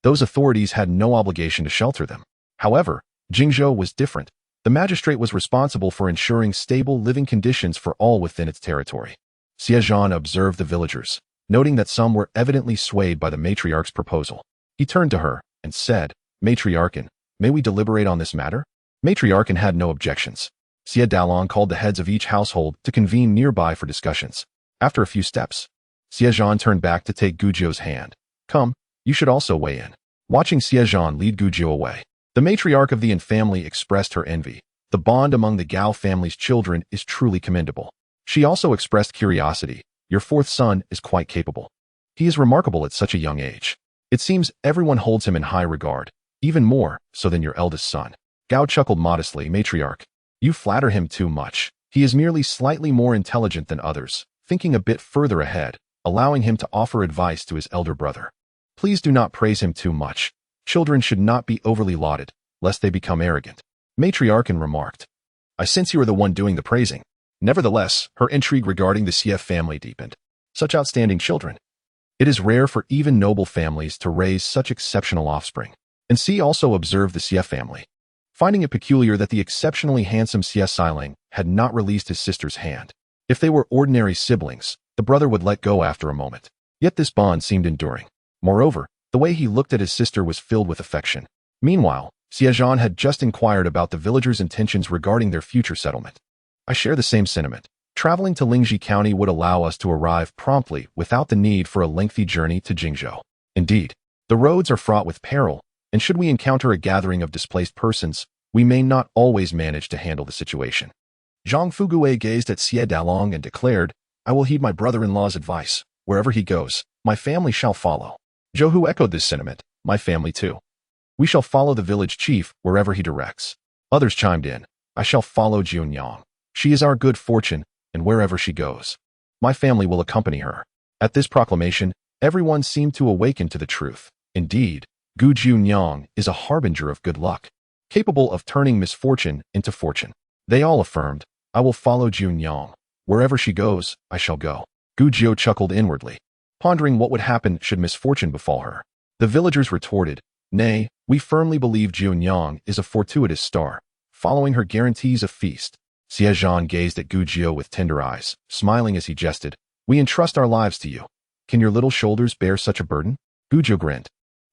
those authorities had no obligation to shelter them. However, Jingzhou was different. The magistrate was responsible for ensuring stable living conditions for all within its territory. Xie Zhan observed the villagers, noting that some were evidently swayed by the matriarch's proposal. He turned to her and said, Matriarchan, may we deliberate on this matter? Matriarchan had no objections. Xie Dalong called the heads of each household to convene nearby for discussions. After a few steps, Xie Zhan turned back to take Gujio's hand. Come, you should also weigh in. Watching Xie Zhan lead Gujio away, the matriarch of the Yin family expressed her envy. The bond among the Gao family's children is truly commendable. She also expressed curiosity. Your fourth son is quite capable. He is remarkable at such a young age. It seems everyone holds him in high regard, even more so than your eldest son. Gao chuckled modestly. Matriarch, you flatter him too much. He is merely slightly more intelligent than others, thinking a bit further ahead, allowing him to offer advice to his elder brother. Please do not praise him too much. Children should not be overly lauded, lest they become arrogant. Matriarchan remarked. I sense you are the one doing the praising. Nevertheless, her intrigue regarding the Xie family deepened. Such outstanding children. It is rare for even noble families to raise such exceptional offspring. And Xie also observed the Xie family, finding it peculiar that the exceptionally handsome Xie Xiling had not released his sister's hand. If they were ordinary siblings, the brother would let go after a moment. Yet this bond seemed enduring. Moreover, the way he looked at his sister was filled with affection. Meanwhile, Xie Zhan had just inquired about the villagers' intentions regarding their future settlement. I share the same sentiment. Traveling to Lingji County would allow us to arrive promptly without the need for a lengthy journey to Jingzhou. Indeed, the roads are fraught with peril, and should we encounter a gathering of displaced persons, we may not always manage to handle the situation. Zhang Fugue gazed at Xie Dalong and declared, I will heed my brother-in-law's advice. Wherever he goes, my family shall follow. Zhou echoed this sentiment. My family too. We shall follow the village chief wherever he directs. Others chimed in. I shall follow Jiunyang. She is our good fortune, and wherever she goes, my family will accompany her. At this proclamation, everyone seemed to awaken to the truth. Indeed, Gu Jiunyang is a harbinger of good luck, capable of turning misfortune into fortune. They all affirmed, I will follow Jiunyang. Wherever she goes, I shall go. Gu Jiu chuckled inwardly, pondering what would happen should misfortune befall her. The villagers retorted, Nay, we firmly believe Jiunyang is a fortuitous star, following her guarantees a feast. Xie Zhan gazed at Gu Jiu with tender eyes, smiling as he jested, We entrust our lives to you. Can your little shoulders bear such a burden? Gu Jiu grinned,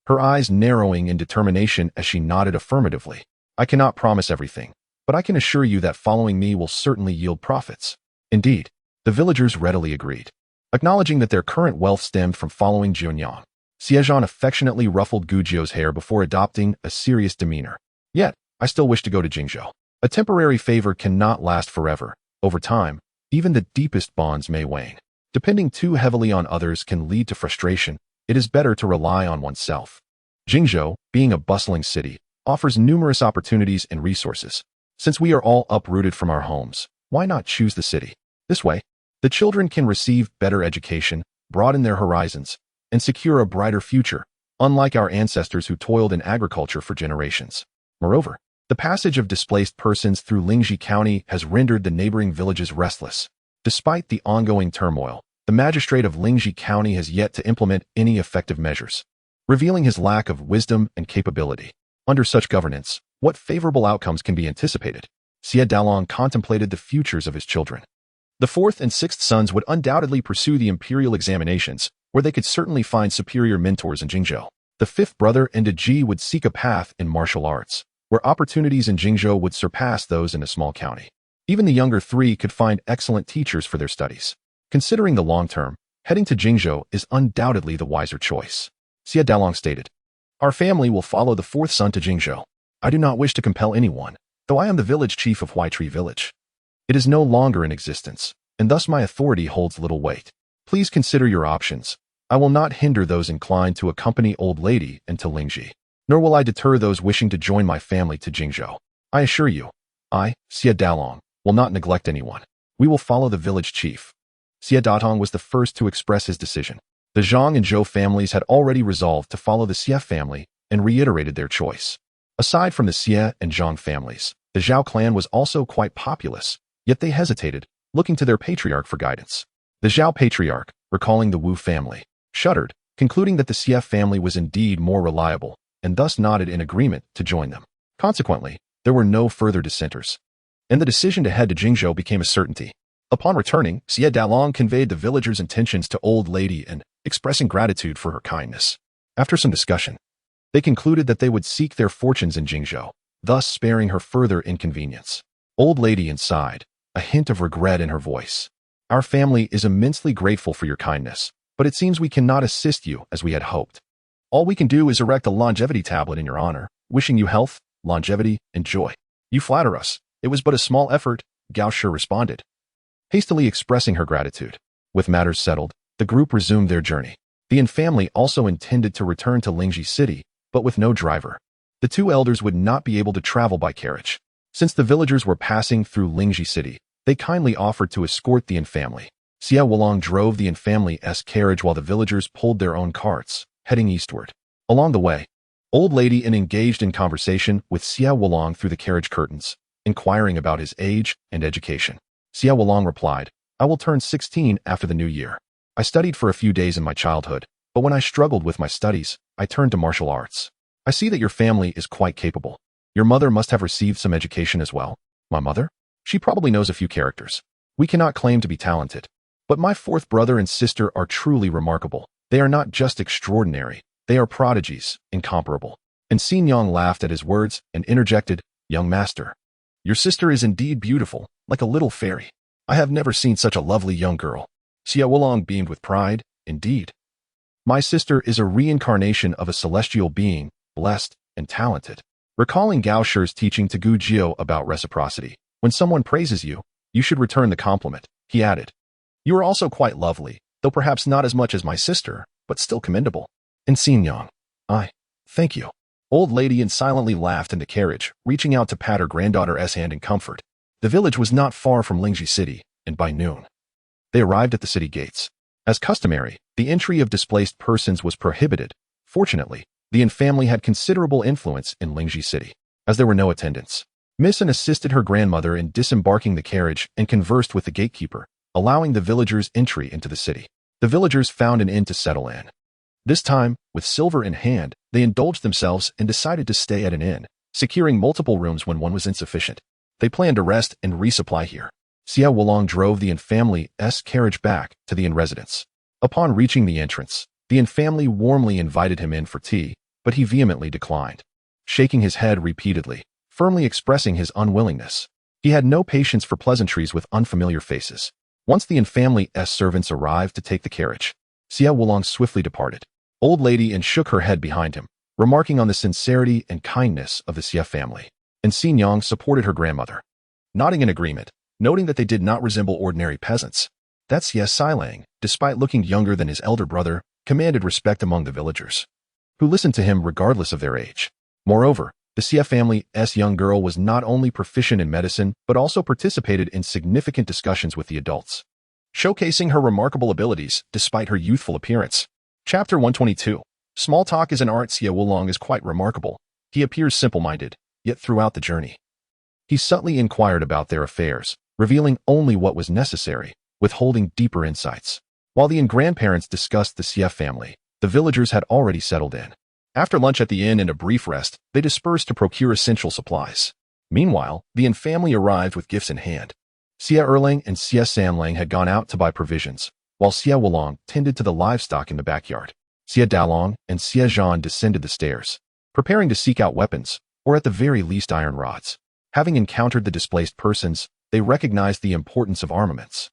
her eyes narrowing in determination as she nodded affirmatively. I cannot promise everything, but I can assure you that following me will certainly yield profits. Indeed, the villagers readily agreed, acknowledging that their current wealth stemmed from following Jiunyang. Xie Zhan affectionately ruffled Gu Jiu's hair before adopting a serious demeanor. Yet, I still wish to go to Jingzhou. A temporary favor cannot last forever. Over time, even the deepest bonds may wane. Depending too heavily on others can lead to frustration. It is better to rely on oneself. Jingzhou, being a bustling city, offers numerous opportunities and resources. Since we are all uprooted from our homes, why not choose the city? This way, the children can receive better education, broaden their horizons, and secure a brighter future, unlike our ancestors who toiled in agriculture for generations. Moreover, the passage of displaced persons through Lingji County has rendered the neighboring villages restless. Despite the ongoing turmoil, the magistrate of Lingji County has yet to implement any effective measures, revealing his lack of wisdom and capability. Under such governance, what favorable outcomes can be anticipated? Xie Dalong contemplated the futures of his children. The fourth and sixth sons would undoubtedly pursue the imperial examinations, where they could certainly find superior mentors in Jingzhou. The fifth brother and Ji would seek a path in martial arts, where opportunities in Jingzhou would surpass those in a small county. Even the younger three could find excellent teachers for their studies. Considering the long term, heading to Jingzhou is undoubtedly the wiser choice. Xie Dalong stated, Our family will follow the fourth son to Jingzhou. I do not wish to compel anyone, though I am the village chief of Huaitree Village. It is no longer in existence, and thus my authority holds little weight. Please consider your options. I will not hinder those inclined to accompany old lady into Lingji, nor will I deter those wishing to join my family to Jingzhou. I assure you, I, Xie Dalong, will not neglect anyone. We will follow the village chief. Xie Datong was the first to express his decision. The Zhang and Zhou families had already resolved to follow the Xie family and reiterated their choice. Aside from the Xie and Zhang families, the Zhao clan was also quite populous, yet they hesitated, looking to their patriarch for guidance. The Zhao patriarch, recalling the Wu family, shuddered, concluding that the Xie family was indeed more reliable, and thus nodded in agreement to join them. Consequently, there were no further dissenters, and the decision to head to Jingzhou became a certainty. Upon returning, Xie Dalong conveyed the villagers' intentions to old lady and, expressing gratitude for her kindness. After some discussion, they concluded that they would seek their fortunes in Jingzhou, thus sparing her further inconvenience. Old lady sighed, a hint of regret in her voice. Our family is immensely grateful for your kindness, but it seems we cannot assist you as we had hoped. All we can do is erect a longevity tablet in your honor, wishing you health, longevity, and joy. You flatter us. It was but a small effort, Gao Shi responded, hastily expressing her gratitude. With matters settled, the group resumed their journey. The Yin family also intended to return to Lingji City, but with no driver. The two elders would not be able to travel by carriage. Since the villagers were passing through Lingji City, they kindly offered to escort the Yin family. Xie Wulong drove the Yin family's carriage while the villagers pulled their own carts, heading eastward. Along the way, old lady Yin engaged in conversation with Xie Wulong through the carriage curtains, inquiring about his age and education. Xie Wulong replied, I will turn 16 after the new year. I studied for a few days in my childhood, but when I struggled with my studies, I turned to martial arts. I see that your family is quite capable. Your mother must have received some education as well. My mother? She probably knows a few characters. We cannot claim to be talented. But my fourth brother and sister are truly remarkable. They are not just extraordinary, they are prodigies, incomparable. And Xin Yang laughed at his words and interjected, Young master, your sister is indeed beautiful, like a little fairy. I have never seen such a lovely young girl. Xie Wulong beamed with pride, indeed. My sister is a reincarnation of a celestial being, blessed and talented. Recalling Gao Shi's teaching to Gu Jiu about reciprocity, when someone praises you, you should return the compliment, he added. You are also quite lovely, though perhaps not as much as my sister, but still commendable. And Xie I, thank you. Old lady and silently laughed in the carriage, reaching out to pat her granddaughter's hand in comfort. The village was not far from Lingji City, and by noon, they arrived at the city gates. As customary, the entry of displaced persons was prohibited. Fortunately, the Yin family had considerable influence in Lingji City, as there were no attendants. Miss An assisted her grandmother in disembarking the carriage and conversed with the gatekeeper, allowing the villagers entry into the city. The villagers found an inn to settle in. This time, with silver in hand, they indulged themselves and decided to stay at an inn, securing multiple rooms when one was insufficient. They planned to rest and resupply here. Xie Wulong drove the Yin family's carriage back to the inn residence. Upon reaching the entrance, the Yin family warmly invited him in for tea, but he vehemently declined, shaking his head repeatedly, firmly expressing his unwillingness. He had no patience for pleasantries with unfamiliar faces. Once the Yin family's servants arrived to take the carriage, Xie Wulong swiftly departed. Old lady and shook her head behind him, remarking on the sincerity and kindness of the Xie family. And Xie supported her grandmother, nodding in agreement, noting that they did not resemble ordinary peasants. That Xie Zhan, despite looking younger than his elder brother, commanded respect among the villagers, who listened to him regardless of their age. Moreover, the Xie family's young girl was not only proficient in medicine, but also participated in significant discussions with the adults, showcasing her remarkable abilities despite her youthful appearance. Chapter 122. Small talk is an art. Xie Wulong is quite remarkable. He appears simple-minded, yet throughout the journey, he subtly inquired about their affairs, revealing only what was necessary, withholding deeper insights. While the Yin grandparents discussed the Xie family, the villagers had already settled in. After lunch at the inn and a brief rest, they dispersed to procure essential supplies. Meanwhile, the Yin family arrived with gifts in hand. Xie Erlang and Xie Zhan had gone out to buy provisions, while Xie Wulong tended to the livestock in the backyard. Xie Dalong and Xie Zhan descended the stairs, preparing to seek out weapons, or at the very least iron rods. Having encountered the displaced persons, they recognized the importance of armaments.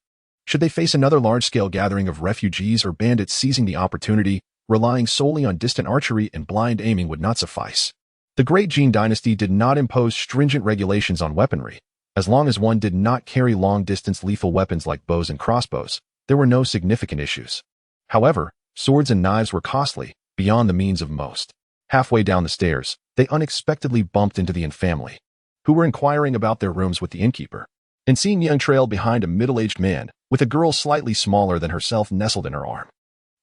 Should they face another large-scale gathering of refugees or bandits seizing the opportunity, relying solely on distant archery and blind aiming would not suffice. The Great Jin dynasty did not impose stringent regulations on weaponry. As long as one did not carry long-distance lethal weapons like bows and crossbows, there were no significant issues. However, swords and knives were costly, beyond the means of most. Halfway down the stairs, they unexpectedly bumped into the Yin family, who were inquiring about their rooms with the innkeeper. And Xie trailed behind a middle-aged man, with a girl slightly smaller than herself nestled in her arm.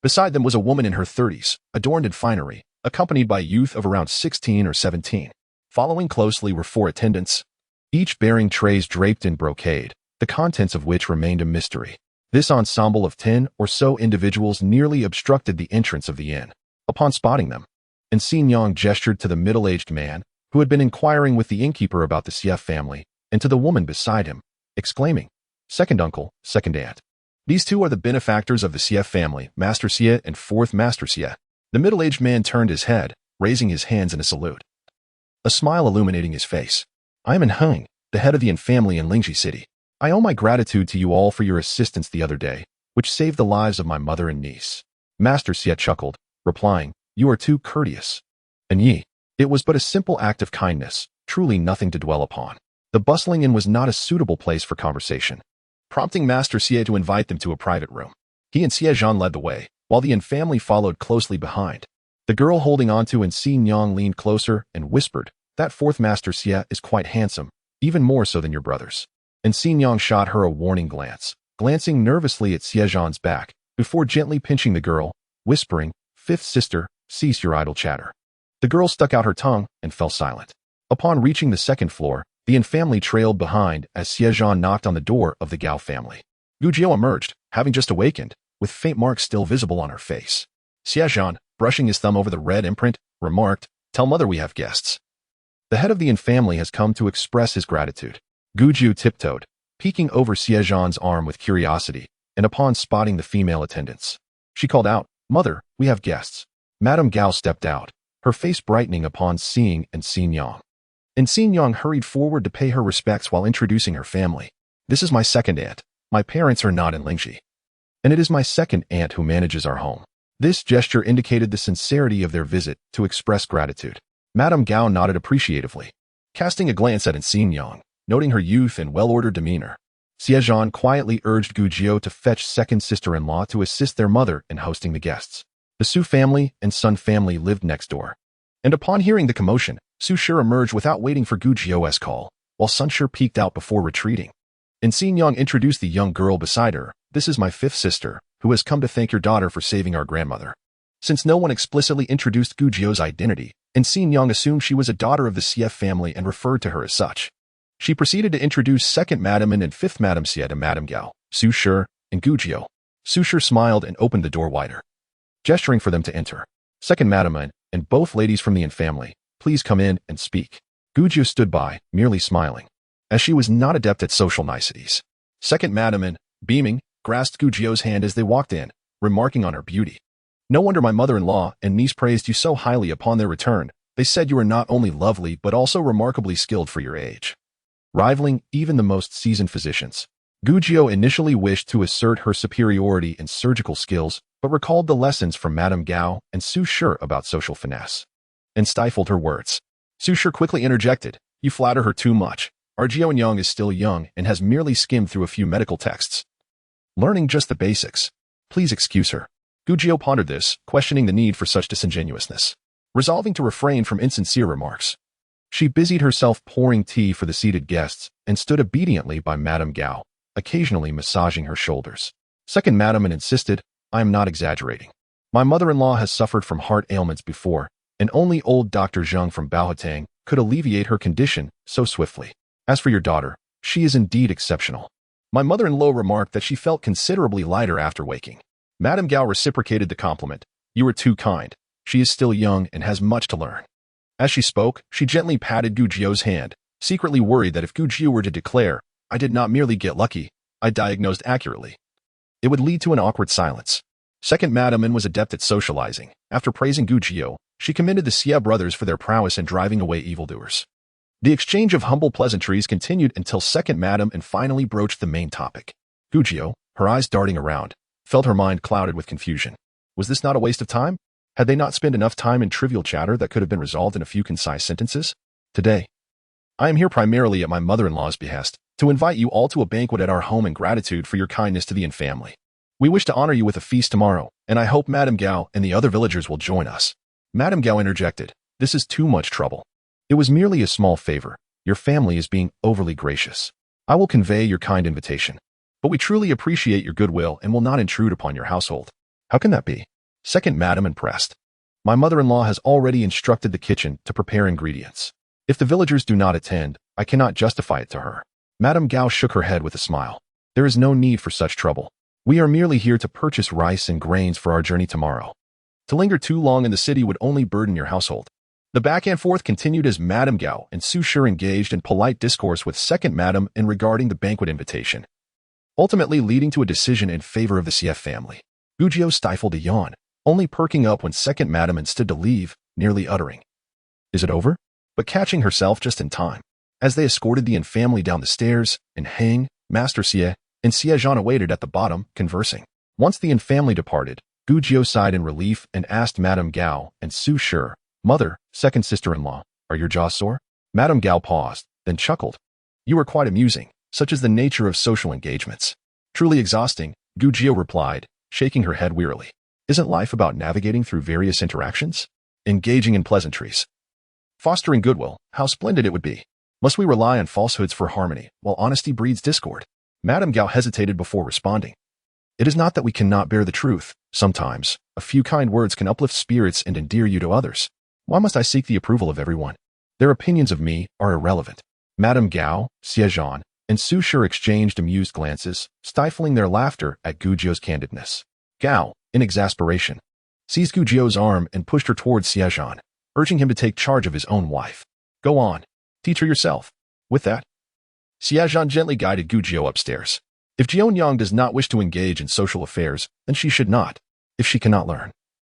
Beside them was a woman in her 30s, adorned in finery, accompanied by a youth of around 16 or 17. Following closely were 4 attendants, each bearing trays draped in brocade, the contents of which remained a mystery. This ensemble of 10 or so individuals nearly obstructed the entrance of the inn. Upon spotting them, and Xie gestured to the middle-aged man, who had been inquiring with the innkeeper about the Xie family, and to the woman beside him, exclaiming, "Second uncle, second aunt. These 2 are the benefactors of the Xie family, Master Xie and 4th Master Xie." The middle-aged man turned his head, raising his hands in a salute, a smile illuminating his face. "I am Heng, the head of the Yin family in Lingji City. I owe my gratitude to you all for your assistance the other day, which saved the lives of my mother and niece." Master Xie chuckled, replying, "You are too courteous. And ye, it was but a simple act of kindness, truly nothing to dwell upon." The bustling inn was not a suitable place for conversation, prompting Master Xie to invite them to a private room. He and Xie Zhan led the way, while the Yin family followed closely behind. The girl holding onto and Xie leaned closer and whispered, "That 4th Master Xie is quite handsome, even more so than your brothers." And Xie shot her a warning glance, glancing nervously at Xie Zhan's back, before gently pinching the girl, whispering, "5th sister, cease your idle chatter." The girl stuck out her tongue and fell silent. Upon reaching the 2nd floor, the Yin family trailed behind as Xie Zhan knocked on the door of the Gao family. Gujiao emerged, having just awakened, with faint marks still visible on her face. Xie Zhan, brushing his thumb over the red imprint, remarked, "Tell mother we have guests." The head of the Yin family has come to express his gratitude. Gujiao tiptoed, peeking over Xie Zhan's arm with curiosity, and upon spotting the female attendants, she called out, "Mother, we have guests." Madame Gao stepped out, her face brightening upon seeing Xie. And Xie hurried forward to pay her respects while introducing her family. "This is my second aunt. My parents are not in Lingji, and it is my second aunt who manages our home." This gesture indicated the sincerity of their visit to express gratitude. Madame Gao nodded appreciatively, casting a glance at Xie, noting her youth and well-ordered demeanor. Xie Zhan quietly urged Gujiao to fetch second sister-in-law to assist their mother in hosting the guests. The Su family and Sun family lived next door. And upon hearing the commotion, Su Shi emerged without waiting for Gu Jiu's call, while Sun Shi peeked out before retreating. And Xin Yang introduced the young girl beside her. This is my fifth sister, who has come to thank your daughter for saving our grandmother. Since no one explicitly introduced Gu Jiu's identity, and Xin Yang assumed she was a daughter of the Xie family and referred to her as such, she proceeded to introduce second Madam and fifth Madam Xie to Madam Gao, Su Shi, and Gu Jiu. Su Shi smiled and opened the door wider, gesturing for them to enter. Second Madam and both ladies from the Yin family, please come in and speak. Gu Jiu stood by, merely smiling, as she was not adept at social niceties. Second Madam beaming, grasped Gu Jiu's hand as they walked in, remarking on her beauty. No wonder my mother-in-law and niece praised you so highly upon their return. They said you were not only lovely but also remarkably skilled for your age, rivaling even the most seasoned physicians. Gu Jiu initially wished to assert her superiority in surgical skills, but recalled the lessons from Madame Gao and Su Shi about social finesse, and stifled her words. Su Shi quickly interjected, you flatter her too much. Our Jiu Yang is still young and has merely skimmed through a few medical texts, learning just the basics. Please excuse her. Gu Jiu pondered this, questioning the need for such disingenuousness, resolving to refrain from insincere remarks. She busied herself pouring tea for the seated guests and stood obediently by Madame Gao, occasionally massaging her shoulders. Second Madam insisted, I am not exaggerating. My mother-in-law has suffered from heart ailments before, and only old Dr. Zheng from Baohatang could alleviate her condition so swiftly. As for your daughter, she is indeed exceptional. My mother-in-law remarked that she felt considerably lighter after waking. Madame Gao reciprocated the compliment. You are too kind. She is still young and has much to learn. As she spoke, she gently patted Gu Jiu's hand, secretly worried that if Gu Jiu were to declare, I did not merely get lucky, I diagnosed accurately, it would lead to an awkward silence. Second Madam was adept at socializing. After praising Gu Jiu, she commended the Xie brothers for their prowess in driving away evildoers. The exchange of humble pleasantries continued until Second Madam finally broached the main topic. Gu Jiu, her eyes darting around, felt her mind clouded with confusion. Was this not a waste of time? Had they not spent enough time in trivial chatter that could have been resolved in a few concise sentences? Today, I am here primarily at my mother-in-law's behest, to invite you all to a banquet at our home in gratitude for your kindness to the Yin family. We wish to honor you with a feast tomorrow, and I hope Madame Gao and the other villagers will join us. Madame Gao interjected, this is too much trouble. It was merely a small favor. Your family is being overly gracious. I will convey your kind invitation. But we truly appreciate your goodwill and will not intrude upon your household. How can that be? Second Madam impressed. My mother-in-law has already instructed the kitchen to prepare ingredients. If the villagers do not attend, I cannot justify it to her. Madame Gao shook her head with a smile. There is no need for such trouble. We are merely here to purchase rice and grains for our journey tomorrow. To linger too long in the city would only burden your household. The back and forth continued as Madame Gao and Su Shi engaged in polite discourse with Second Madam in regarding the banquet invitation, ultimately leading to a decision in favor of the Xie family. Gu Jiu stifled a yawn, only perking up when Second Madam stood to leave, nearly uttering, is it over? But catching herself just in time. As they escorted the Yin family down the stairs, and Heng, Master Xie, and Xie Zhan awaited at the bottom, conversing. Once the Yin family departed, Gu Jiu sighed in relief and asked Madame Gao and Su Shi, Mother, second sister-in-law, are your jaws sore? Madame Gao paused, then chuckled. You are quite amusing, such is the nature of social engagements. Truly exhausting, Gu Jiu replied, shaking her head wearily. Isn't life about navigating through various interactions? Engaging in pleasantries, fostering goodwill, how splendid it would be. Must we rely on falsehoods for harmony, while honesty breeds discord? Madame Gao hesitated before responding. It is not that we cannot bear the truth. Sometimes, a few kind words can uplift spirits and endear you to others. Why must I seek the approval of everyone? Their opinions of me are irrelevant. Madame Gao, Xie Zhan, and Su Shi exchanged amused glances, stifling their laughter at Gu Jiu's candidness. Gao, in exasperation, seized Gu Jiu's arm and pushed her towards Xie Zhan, urging him to take charge of his own wife. Go on. Teach her yourself. With that, Xie Zhan gently guided Gu Jiu upstairs. If Jiu Yang does not wish to engage in social affairs, then she should not. If she cannot learn,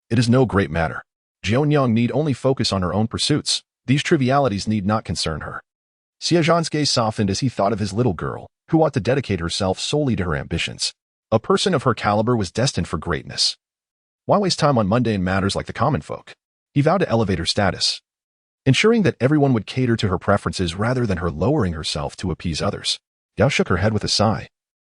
it is no great matter. Jiu Yang need only focus on her own pursuits. These trivialities need not concern her. Xie Zhan's gaze softened as he thought of his little girl, who ought to dedicate herself solely to her ambitions. A person of her caliber was destined for greatness. Why waste time on mundane matters like the common folk? He vowed to elevate her status, ensuring that everyone would cater to her preferences rather than her lowering herself to appease others. Gao shook her head with a sigh,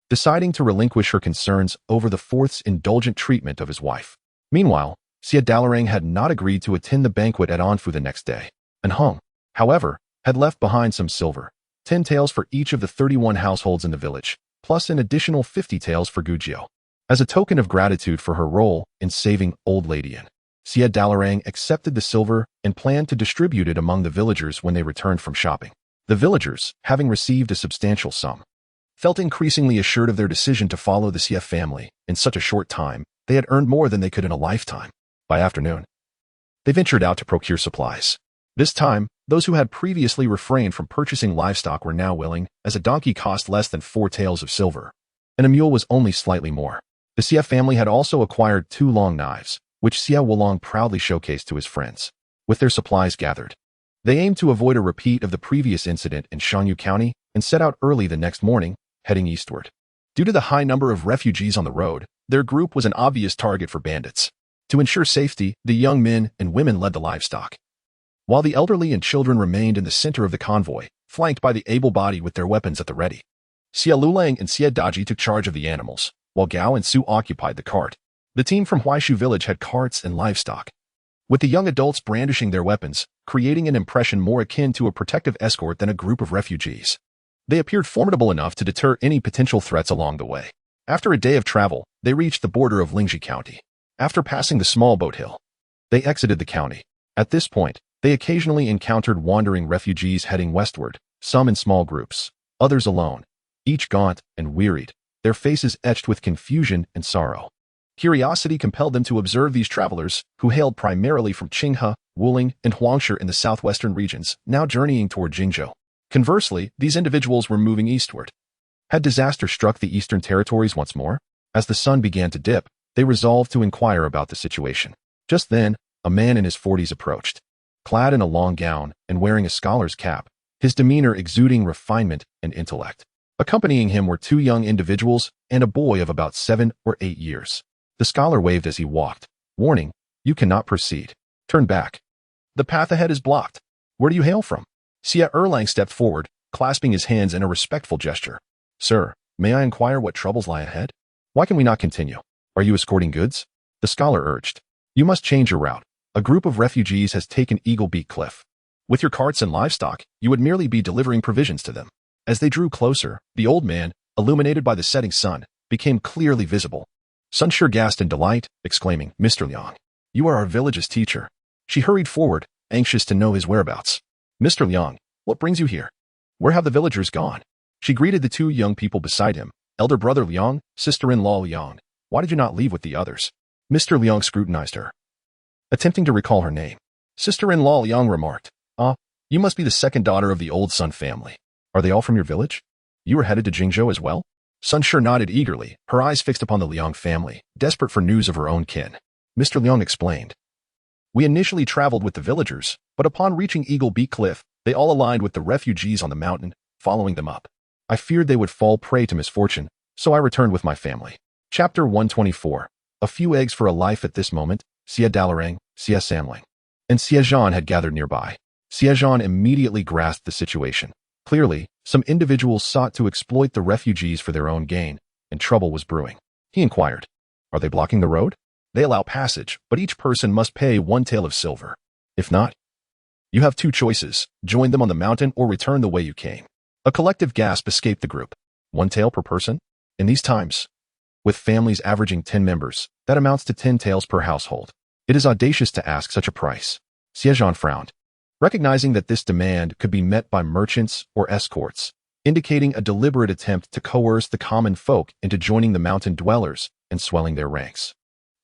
deciding to relinquish her concerns over the fourth's indulgent treatment of his wife. Meanwhile, Xie Zhan had not agreed to attend the banquet at Anfu the next day, and Hung, however, had left behind some silver, 10 taels for each of the 31 households in the village, plus an additional 50 taels for Gujiao. As a token of gratitude for her role in saving Old Lady Yin, Xie Zhan accepted the silver and planned to distribute it among the villagers when they returned from shopping. The villagers, having received a substantial sum, felt increasingly assured of their decision to follow the Xie family. In such a short time, they had earned more than they could in a lifetime. By afternoon, they ventured out to procure supplies. This time, those who had previously refrained from purchasing livestock were now willing, as a donkey cost less than 4 taels of silver, and a mule was only slightly more. The Xie family had also acquired 2 long knives, which Xie Wulong proudly showcased to his friends. With their supplies gathered, they aimed to avoid a repeat of the previous incident in Shanyu County and set out early the next morning, heading eastward. Due to the high number of refugees on the road, their group was an obvious target for bandits. To ensure safety, the young men and women led the livestock, while the elderly and children remained in the center of the convoy, flanked by the able-bodied with their weapons at the ready. Xie Lulang and Xie Daji took charge of the animals, while Gao and Su occupied the cart. The team from Huaishu village had carts and livestock, with the young adults brandishing their weapons, creating an impression more akin to a protective escort than a group of refugees. They appeared formidable enough to deter any potential threats along the way. After a day of travel, they reached the border of Lingji County. After passing the small boat hill, they exited the county. At this point, they occasionally encountered wandering refugees heading westward, some in small groups, others alone, each gaunt and wearied, their faces etched with confusion and sorrow. Curiosity compelled them to observe these travelers, who hailed primarily from Qinghe, Wuling, and Huangshe in the southwestern regions, now journeying toward Jingzhou. Conversely, these individuals were moving eastward. Had disaster struck the eastern territories once more? As the sun began to dip, they resolved to inquire about the situation. Just then, a man in his 40s approached. Clad in a long gown and wearing a scholar's cap, his demeanor exuding refinement and intellect. Accompanying him were 2 young individuals and a boy of about 7 or 8 years. The scholar waved as he walked, warning, "You cannot proceed. Turn back. The path ahead is blocked." "Where do you hail from?" Xie Erlang stepped forward, clasping his hands in a respectful gesture. "Sir, may I inquire what troubles lie ahead? Why can we not continue? Are you escorting goods?" The scholar urged. "You must change your route. A group of refugees has taken Eagle Beak Cliff. With your carts and livestock, you would merely be delivering provisions to them." As they drew closer, the old man, illuminated by the setting sun, became clearly visible. Sun Shi gasped in delight, exclaiming, "Mr. Liang, you are our village's teacher." She hurried forward, anxious to know his whereabouts. "Mr. Liang, what brings you here? Where have the villagers gone?" She greeted the 2 young people beside him. "Elder brother Liang, sister-in-law Liang, why did you not leave with the others?" Mr. Liang scrutinized her, attempting to recall her name. Sister-in-law Liang remarked, "Ah, you must be the second daughter of the old Sun family. Are they all from your village? You were headed to Jingzhou as well?" Sun Shi nodded eagerly, her eyes fixed upon the Liang family, desperate for news of her own kin. Mr. Liang explained, "We initially traveled with the villagers, but upon reaching Eagle Beak Cliff, they all aligned with the refugees on the mountain, following them up. I feared they would fall prey to misfortune, so I returned with my family." Chapter 124. A few eggs for a life. At this moment, Xie Zhan, Xie Samling, and Xie Zhan had gathered nearby. Xie Zhan immediately grasped the situation. Clearly, some individuals sought to exploit the refugees for their own gain, and trouble was brewing. He inquired, "Are they blocking the road?" "They allow passage, but each person must pay 1 tael of silver. If not, you have 2 choices, join them on the mountain or return the way you came." A collective gasp escaped the group. 1 tael per person? In these times, with families averaging 10 members, that amounts to 10 taels per household. It is audacious to ask such a price. Xie Zhan frowned, recognizing that this demand could be met by merchants or escorts, indicating a deliberate attempt to coerce the common folk into joining the mountain dwellers and swelling their ranks.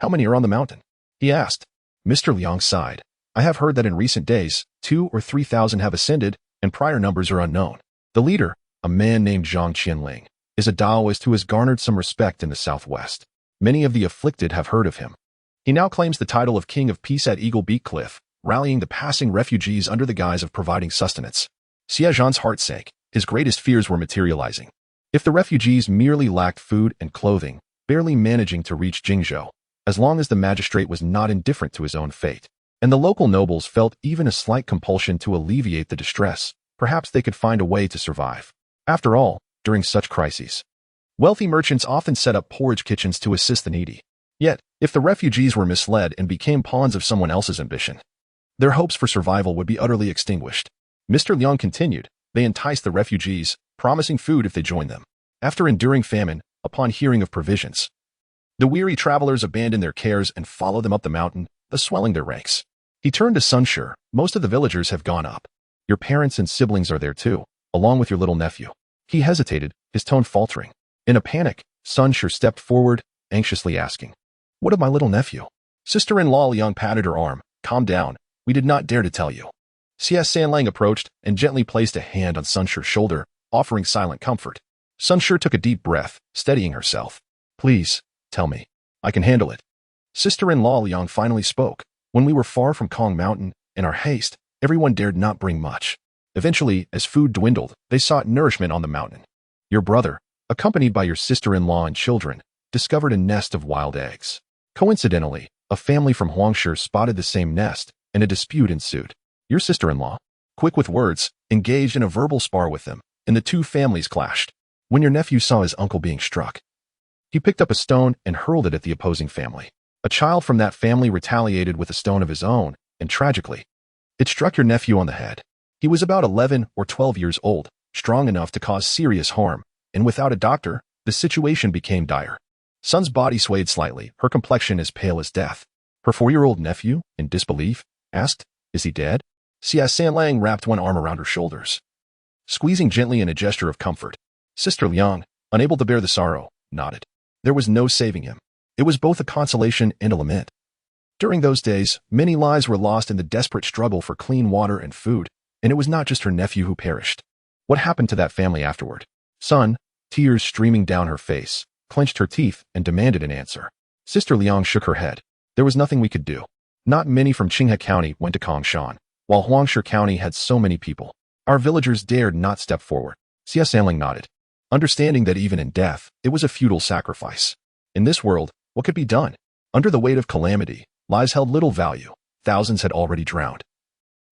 "How many are on the mountain?" he asked. Mr. Liang sighed. "I have heard that in recent days, 2 or 3,000 have ascended, and prior numbers are unknown. The leader, a man named Zhang Qianling, is a Taoist who has garnered some respect in the southwest. Many of the afflicted have heard of him. He now claims the title of King of Peace at Eagle Beak Cliff, rallying the passing refugees under the guise of providing sustenance." Xie Zhan's heart sank. His greatest fears were materializing. If the refugees merely lacked food and clothing, barely managing to reach Jingzhou, as long as the magistrate was not indifferent to his own fate, and the local nobles felt even a slight compulsion to alleviate the distress, perhaps they could find a way to survive. After all, during such crises, wealthy merchants often set up porridge kitchens to assist the needy. Yet, If the refugees were misled and became pawns of someone else's ambition, their hopes for survival would be utterly extinguished. Mr. Liang continued. They enticed the refugees, promising food if they joined them. After enduring famine, upon hearing of provisions, the weary travelers abandoned their cares and followed them up the mountain, thus swelling their ranks. He turned to Sun Shi. Most of the villagers have gone up. Your parents and siblings are there too, along with your little nephew. He hesitated, his tone faltering. In a panic, Sun Shi stepped forward, anxiously asking, "What of my little nephew?" Sister-in-law Liang patted her arm. "Calm down. We did not dare to tell you." Xie Zhan approached and gently placed a hand on Sun Shi's shoulder, offering silent comfort. Sun Shi took a deep breath, steadying herself. "Please, tell me. I can handle it." Sister-in-law Liang finally spoke. "When we were far from Kong Mountain, in our haste, everyone dared not bring much. Eventually, as food dwindled, they sought nourishment on the mountain. Your brother, accompanied by your sister-in-law and children, discovered a nest of wild eggs. Coincidentally, a family from Huangshi spotted the same nest, and a dispute ensued. Your sister-in-law, quick with words, engaged in a verbal spar with them, and the two families clashed. When your nephew saw his uncle being struck, he picked up a stone and hurled it at the opposing family. A child from that family retaliated with a stone of his own, and tragically, it struck your nephew on the head. He was about 11 or 12 years old, strong enough to cause serious harm, and without a doctor, the situation became dire. Sun's body swayed slightly, her complexion as pale as death. Her 4-year-old nephew, in disbelief, asked, "Is he dead?" Xie Zhan wrapped one arm around her shoulders, squeezing gently in a gesture of comfort. Sister Liang, unable to bear the sorrow, nodded. There was no saving him. It was both a consolation and a lament. During those days, many lives were lost in the desperate struggle for clean water and food, and it was not just her nephew who perished. What happened to that family afterward? Sun, tears streaming down her face, clenched her teeth and demanded an answer. Sister Liang shook her head. There was nothing we could do. Not many from Qinghe County went to Kongshan, while Huangshi County had so many people. Our villagers dared not step forward. Xie Zhan nodded, understanding that even in death, it was a futile sacrifice. In this world, what could be done? Under the weight of calamity, lives held little value. Thousands had already drowned.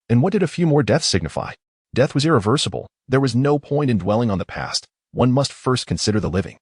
And what did a few more deaths signify? Death was irreversible. There was no point in dwelling on the past. One must first consider the living.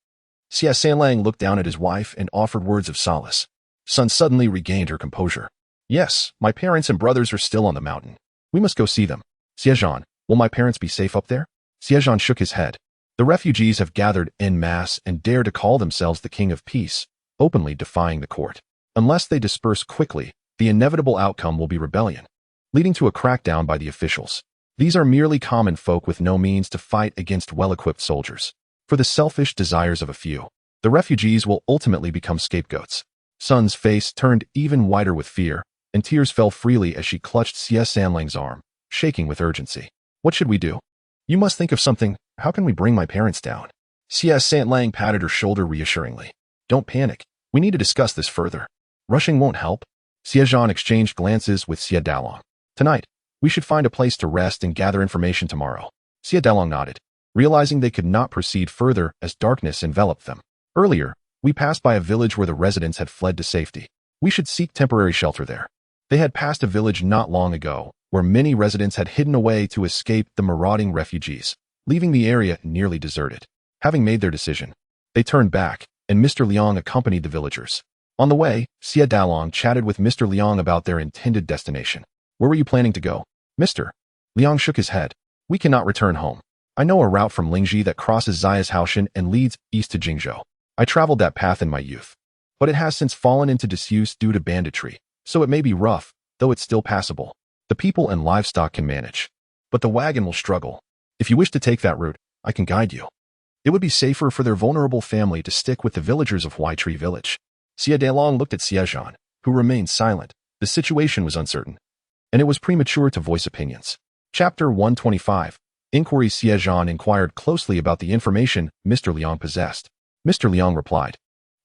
Xie Zhan looked down at his wife and offered words of solace. Sun suddenly regained her composure. Yes, my parents and brothers are still on the mountain. We must go see them. Xie Zhan, will my parents be safe up there? Xie Zhan shook his head. The refugees have gathered en masse and dare to call themselves the King of Peace, openly defying the court. Unless they disperse quickly, the inevitable outcome will be rebellion, leading to a crackdown by the officials. These are merely common folk with no means to fight against well-equipped soldiers. For the selfish desires of a few, the refugees will ultimately become scapegoats. Sun's face turned even whiter with fear, and tears fell freely as she clutched Xie Zhan's arm, shaking with urgency. What should we do? You must think of something. How can we bring my parents down? Xie Zhan patted her shoulder reassuringly. Don't panic. We need to discuss this further. Rushing won't help. Xie Zhan exchanged glances with Xie Dalong. Tonight, we should find a place to rest and gather information tomorrow. Xie Dalong nodded, realizing they could not proceed further as darkness enveloped them. Earlier, we passed by a village where the residents had fled to safety. We should seek temporary shelter there. They had passed a village not long ago, where many residents had hidden away to escape the marauding refugees, leaving the area nearly deserted. Having made their decision, they turned back, and Mr. Liang accompanied the villagers. On the way, Xie Dalong chatted with Mr. Liang about their intended destination. Where were you planning to go? Mr. Liang shook his head. We cannot return home. I know a route from Lingji that crosses Zayashaoshan and leads east to Jingzhou. I traveled that path in my youth, but it has since fallen into disuse due to banditry, so it may be rough, though it's still passable. The people and livestock can manage, but the wagon will struggle. If you wish to take that route, I can guide you. It would be safer for their vulnerable family to stick with the villagers of Huaitree village. Xie Dalong looked at Xie Zhan, who remained silent. The situation was uncertain, and it was premature to voice opinions. Chapter 125. Inquiry. Xie Zhan inquired closely about the information Mr. Liang possessed. Mr. Liang replied,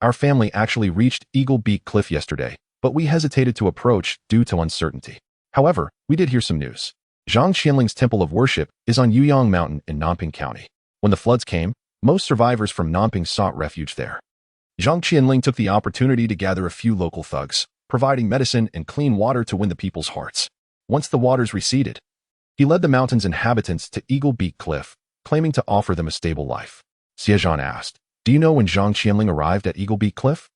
Our family actually reached Eagle Beak Cliff yesterday, but we hesitated to approach due to uncertainty. However, we did hear some news. Zhang Qianling's temple of worship is on Yuyang Mountain in Nanping County. When the floods came, most survivors from Nanping sought refuge there. Zhang Qianling took the opportunity to gather a few local thugs, providing medicine and clean water to win the people's hearts. Once the waters receded, he led the mountain's inhabitants to Eagle Beak Cliff, claiming to offer them a stable life. Xie Zhan asked, Do you know when Zhang Qianling arrived at Eagle Beak Cliff?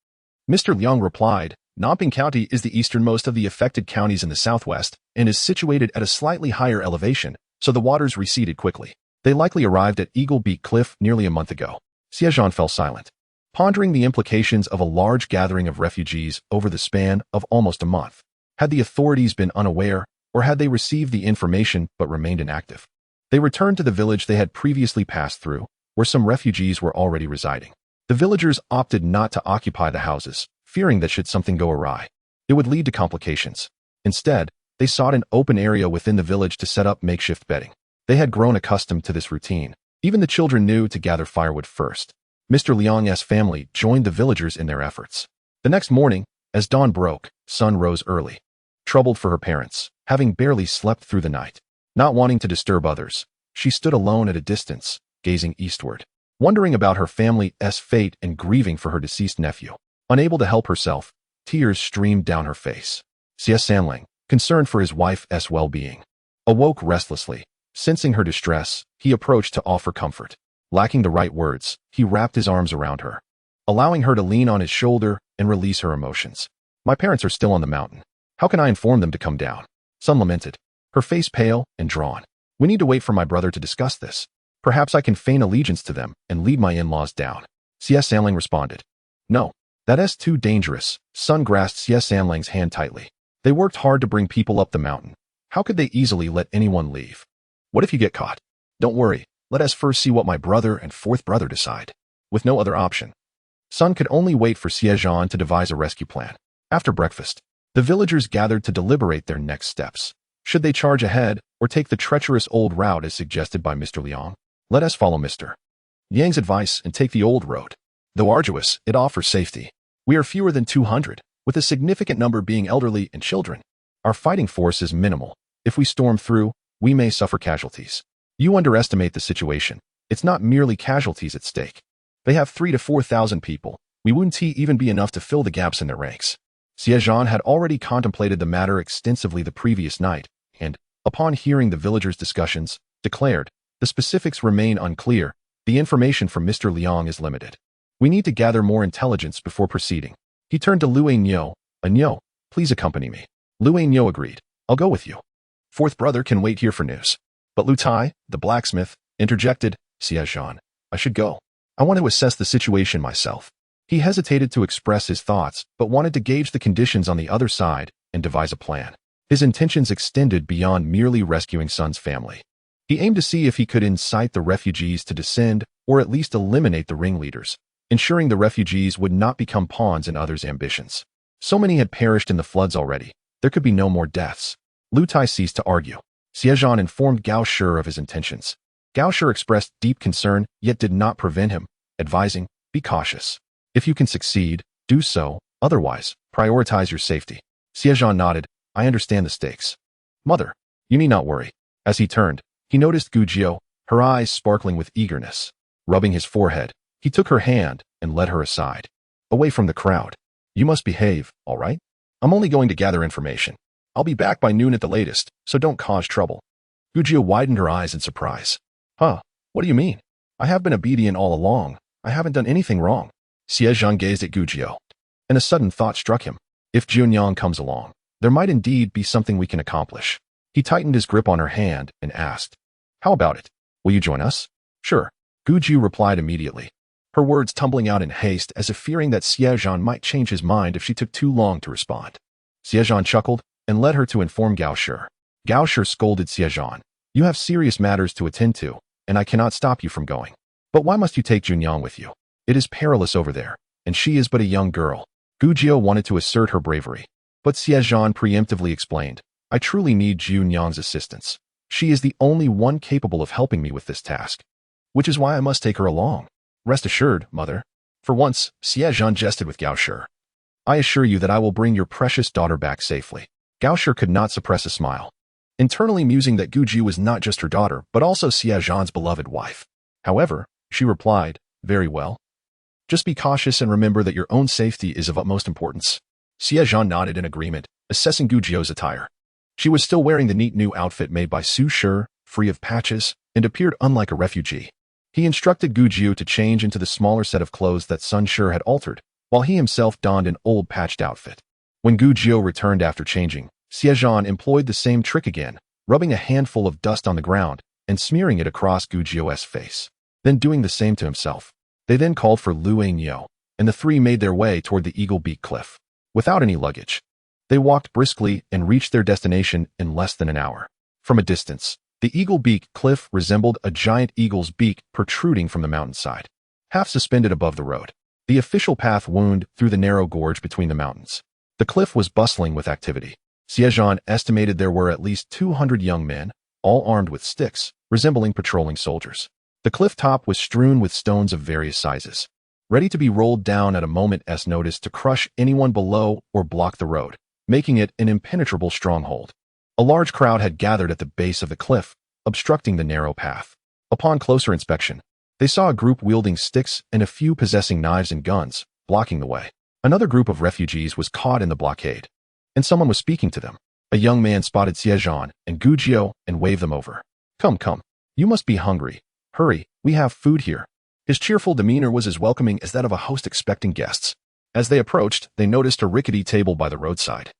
Mr. Liang replied, Nanping County is the easternmost of the affected counties in the southwest and is situated at a slightly higher elevation, so the waters receded quickly. They likely arrived at Eagle Beak Cliff nearly a month ago. Xie Zhan fell silent, pondering the implications of a large gathering of refugees over the span of almost a month. Had the authorities been unaware, or had they received the information but remained inactive? They returned to the village they had previously passed through, where some refugees were already residing. The villagers opted not to occupy the houses, fearing that should something go awry, it would lead to complications. Instead, they sought an open area within the village to set up makeshift bedding. They had grown accustomed to this routine. Even the children knew to gather firewood first. Mr. Liang's family joined the villagers in their efforts. The next morning, as dawn broke, Sun rose early, troubled for her parents, having barely slept through the night. Not wanting to disturb others, she stood alone at a distance, gazing eastward, wondering about her family's fate and grieving for her deceased nephew. Unable to help herself, tears streamed down her face. Xie Zhan, concerned for his wife's well-being, awoke restlessly. Sensing her distress, he approached to offer comfort. Lacking the right words, he wrapped his arms around her, allowing her to lean on his shoulder and release her emotions. My parents are still on the mountain. How can I inform them to come down? Sun lamented, her face pale and drawn. We need to wait for my brother to discuss this. Perhaps I can feign allegiance to them and lead my in-laws down. Xie Zhan responded. No, that's too dangerous. Sun grasped Xie Zhan's hand tightly. They worked hard to bring people up the mountain. How could they easily let anyone leave? What if you get caught? Don't worry, let us first see what my brother and fourth brother decide. With no other option, Sun could only wait for Xie Zhan to devise a rescue plan. After breakfast, the villagers gathered to deliberate their next steps. Should they charge ahead or take the treacherous old route as suggested by Mr. Liang? Let us follow Mr. Yang's advice and take the old road. Though arduous, it offers safety. We are fewer than 200, with a significant number being elderly and children. Our fighting force is minimal. If we storm through, we may suffer casualties. You underestimate the situation. It's not merely casualties at stake. They have 3,000 to 4,000 people. We wouldn't even be enough to fill the gaps in their ranks. Xie Zhan had already contemplated the matter extensively the previous night, and, upon hearing the villagers' discussions, declared, the specifics remain unclear. The information from Mr. Liang is limited. We need to gather more intelligence before proceeding. He turned to Lue Niu. Niu, please accompany me. Lue Niu agreed. I'll go with you. Fourth brother can wait here for news. But Lu Tai, the blacksmith, interjected, Xie Zhan, I should go. I want to assess the situation myself. He hesitated to express his thoughts, but wanted to gauge the conditions on the other side and devise a plan. His intentions extended beyond merely rescuing Sun's family. He aimed to see if he could incite the refugees to descend or at least eliminate the ringleaders, ensuring the refugees would not become pawns in others' ambitions. So many had perished in the floods already. There could be no more deaths. Lu Tai ceased to argue. Xie Zhan informed Gao Shi of his intentions. Gao Shi expressed deep concern, yet did not prevent him, advising, be cautious. If you can succeed, do so. Otherwise, prioritize your safety. Xie Zhan nodded. I understand the stakes. Mother, you need not worry. As he turned, he noticed Gu Jiu, her eyes sparkling with eagerness. Rubbing his forehead, he took her hand and led her aside, away from the crowd. You must behave, all right? I'm only going to gather information. I'll be back by noon at the latest, so don't cause trouble. Gu Jiu widened her eyes in surprise. Huh, what do you mean? I have been obedient all along. I haven't done anything wrong. Xie Zhan gazed at Gu Jiu, and a sudden thought struck him. If Junyang comes along, there might indeed be something we can accomplish. He tightened his grip on her hand and asked, how about it? Will you join us? Sure. Gu Jiu replied immediately, her words tumbling out in haste as if fearing that Xie Zhan might change his mind if she took too long to respond. Xie Zhan chuckled and led her to inform Gao Shi. Gao Shi scolded Xie Zhan. You have serious matters to attend to, and I cannot stop you from going. But why must you take Junyang with you? It is perilous over there, and she is but a young girl. Gu Jiu wanted to assert her bravery, but Xie Zhan preemptively explained, I truly need Junyang's assistance. She is the only one capable of helping me with this task, which is why I must take her along. Rest assured, mother. For once, Xie Zhan jested with Gao Shi. I assure you that I will bring your precious daughter back safely. Gao Shi could not suppress a smile, internally musing that Gu Jiu was not just her daughter, but also Xie Zhan's beloved wife. However, she replied, very well. Just be cautious and remember that your own safety is of utmost importance. Xie Zhan nodded in agreement, assessing Gu Jiu's attire. She was still wearing the neat new outfit made by Su Shi, free of patches, and appeared unlike a refugee. He instructed Gu Jiu to change into the smaller set of clothes that Sun Shi had altered, while he himself donned an old patched outfit. When Gu Jiu returned after changing, Xie Zhan employed the same trick again, rubbing a handful of dust on the ground and smearing it across Gu Jiu's face, then doing the same to himself. They then called for Lu Niu, and the three made their way toward the Eagle Beak Cliff. Without any luggage, they walked briskly and reached their destination in less than an hour. From a distance, the Eagle Beak Cliff resembled a giant eagle's beak protruding from the mountainside, half suspended above the road. The official path wound through the narrow gorge between the mountains. The cliff was bustling with activity. Xie Zhan estimated there were at least 200 young men, all armed with sticks, resembling patrolling soldiers. The cliff top was strewn with stones of various sizes, ready to be rolled down at a moment's notice to crush anyone below or block the road, making it an impenetrable stronghold. A large crowd had gathered at the base of the cliff, obstructing the narrow path. Upon closer inspection, they saw a group wielding sticks and a few possessing knives and guns, blocking the way. Another group of refugees was caught in the blockade, and someone was speaking to them. A young man spotted Xie Zhan and Gu Jiu and waved them over. Come, come. You must be hungry. Hurry, we have food here. His cheerful demeanor was as welcoming as that of a host expecting guests. As they approached, they noticed a rickety table by the roadside,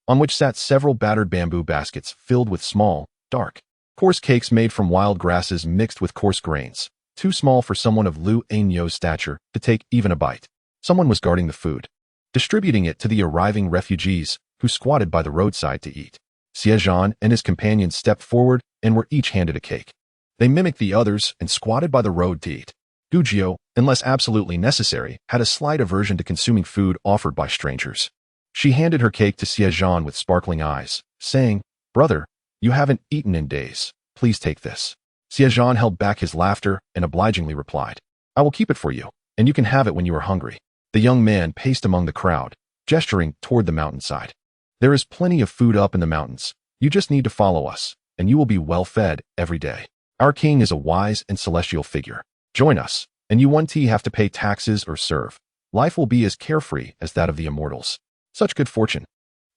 on which sat several battered bamboo baskets filled with small, dark, coarse cakes made from wild grasses mixed with coarse grains, too small for someone of Lu Niu's stature to take even a bite. Someone was guarding the food, distributing it to the arriving refugees who squatted by the roadside to eat. Xie Zhan and his companions stepped forward and were each handed a cake. They mimicked the others and squatted by the road to eat. Gu Jiu, unless absolutely necessary, had a slight aversion to consuming food offered by strangers. She handed her cake to Xie Zhan with sparkling eyes, saying, "Brother, you haven't eaten in days. Please take this." Xie Zhan held back his laughter and obligingly replied, "I will keep it for you, and you can have it when you are hungry." The young man paced among the crowd, gesturing toward the mountainside. "There is plenty of food up in the mountains. You just need to follow us, and you will be well fed every day. Our king is a wise and celestial figure. Join us, and you won't have to pay taxes or serve. Life will be as carefree as that of the immortals. Such good fortune.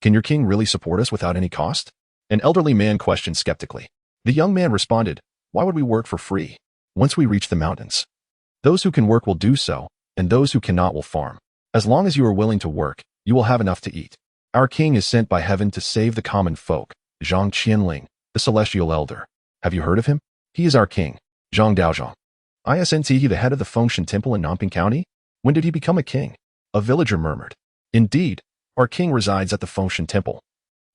Can your king really support us without any cost?" An elderly man questioned skeptically. The young man responded, "Why would we work for free? Once we reach the mountains, those who can work will do so, and those who cannot will farm. As long as you are willing to work, you will have enough to eat. Our king is sent by heaven to save the common folk, Zhang Qianling, the celestial elder. Have you heard of him? He is our king, Zhang Daozhang. Isn't he the head of the Fengshan Temple in Nanping County? When did he become a king?" A villager murmured. "Indeed, our king resides at the Fengshan Temple,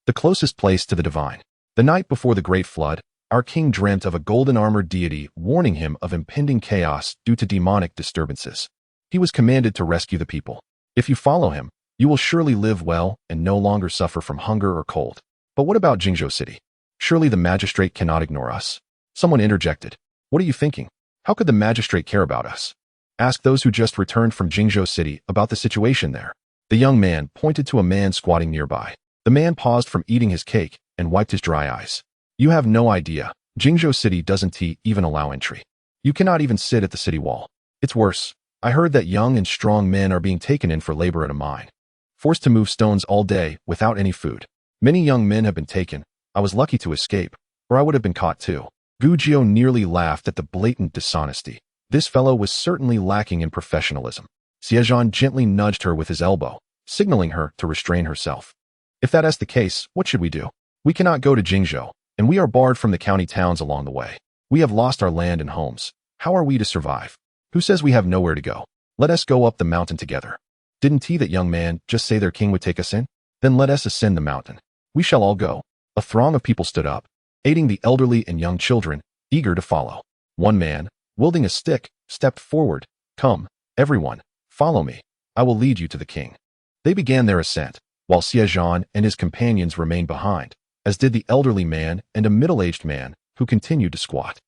the closest place to the divine. The night before the Great Flood, our king dreamt of a golden-armored deity warning him of impending chaos due to demonic disturbances. He was commanded to rescue the people. If you follow him, you will surely live well and no longer suffer from hunger or cold. But what about Jingzhou City? Surely the magistrate cannot ignore us." Someone interjected. "What are you thinking? How could the magistrate care about us? Ask those who just returned from Jingzhou City about the situation there." The young man pointed to a man squatting nearby. The man paused from eating his cake and wiped his dry eyes. "You have no idea. Jingzhou City doesn't even allow entry. You cannot even sit at the city wall. It's worse. I heard that young and strong men are being taken in for labor at a mine, forced to move stones all day without any food. Many young men have been taken. I was lucky to escape, or I would have been caught too." Gu Jiu nearly laughed at the blatant dishonesty. This fellow was certainly lacking in professionalism. Xie Zhan gently nudged her with his elbow, signaling her to restrain herself. "If that is the case, what should we do? We cannot go to Jingzhou, and we are barred from the county towns along the way. We have lost our land and homes. How are we to survive? Who says we have nowhere to go? Let us go up the mountain together. Didn't that young man just say their king would take us in? Then let us ascend the mountain. We shall all go." A throng of people stood up, aiding the elderly and young children, eager to follow. One man, wielding a stick, stepped forward. "Come, everyone, follow me. I will lead you to the king." They began their ascent, while Xie Zhan and his companions remained behind, as did the elderly man and a middle-aged man who continued to squat.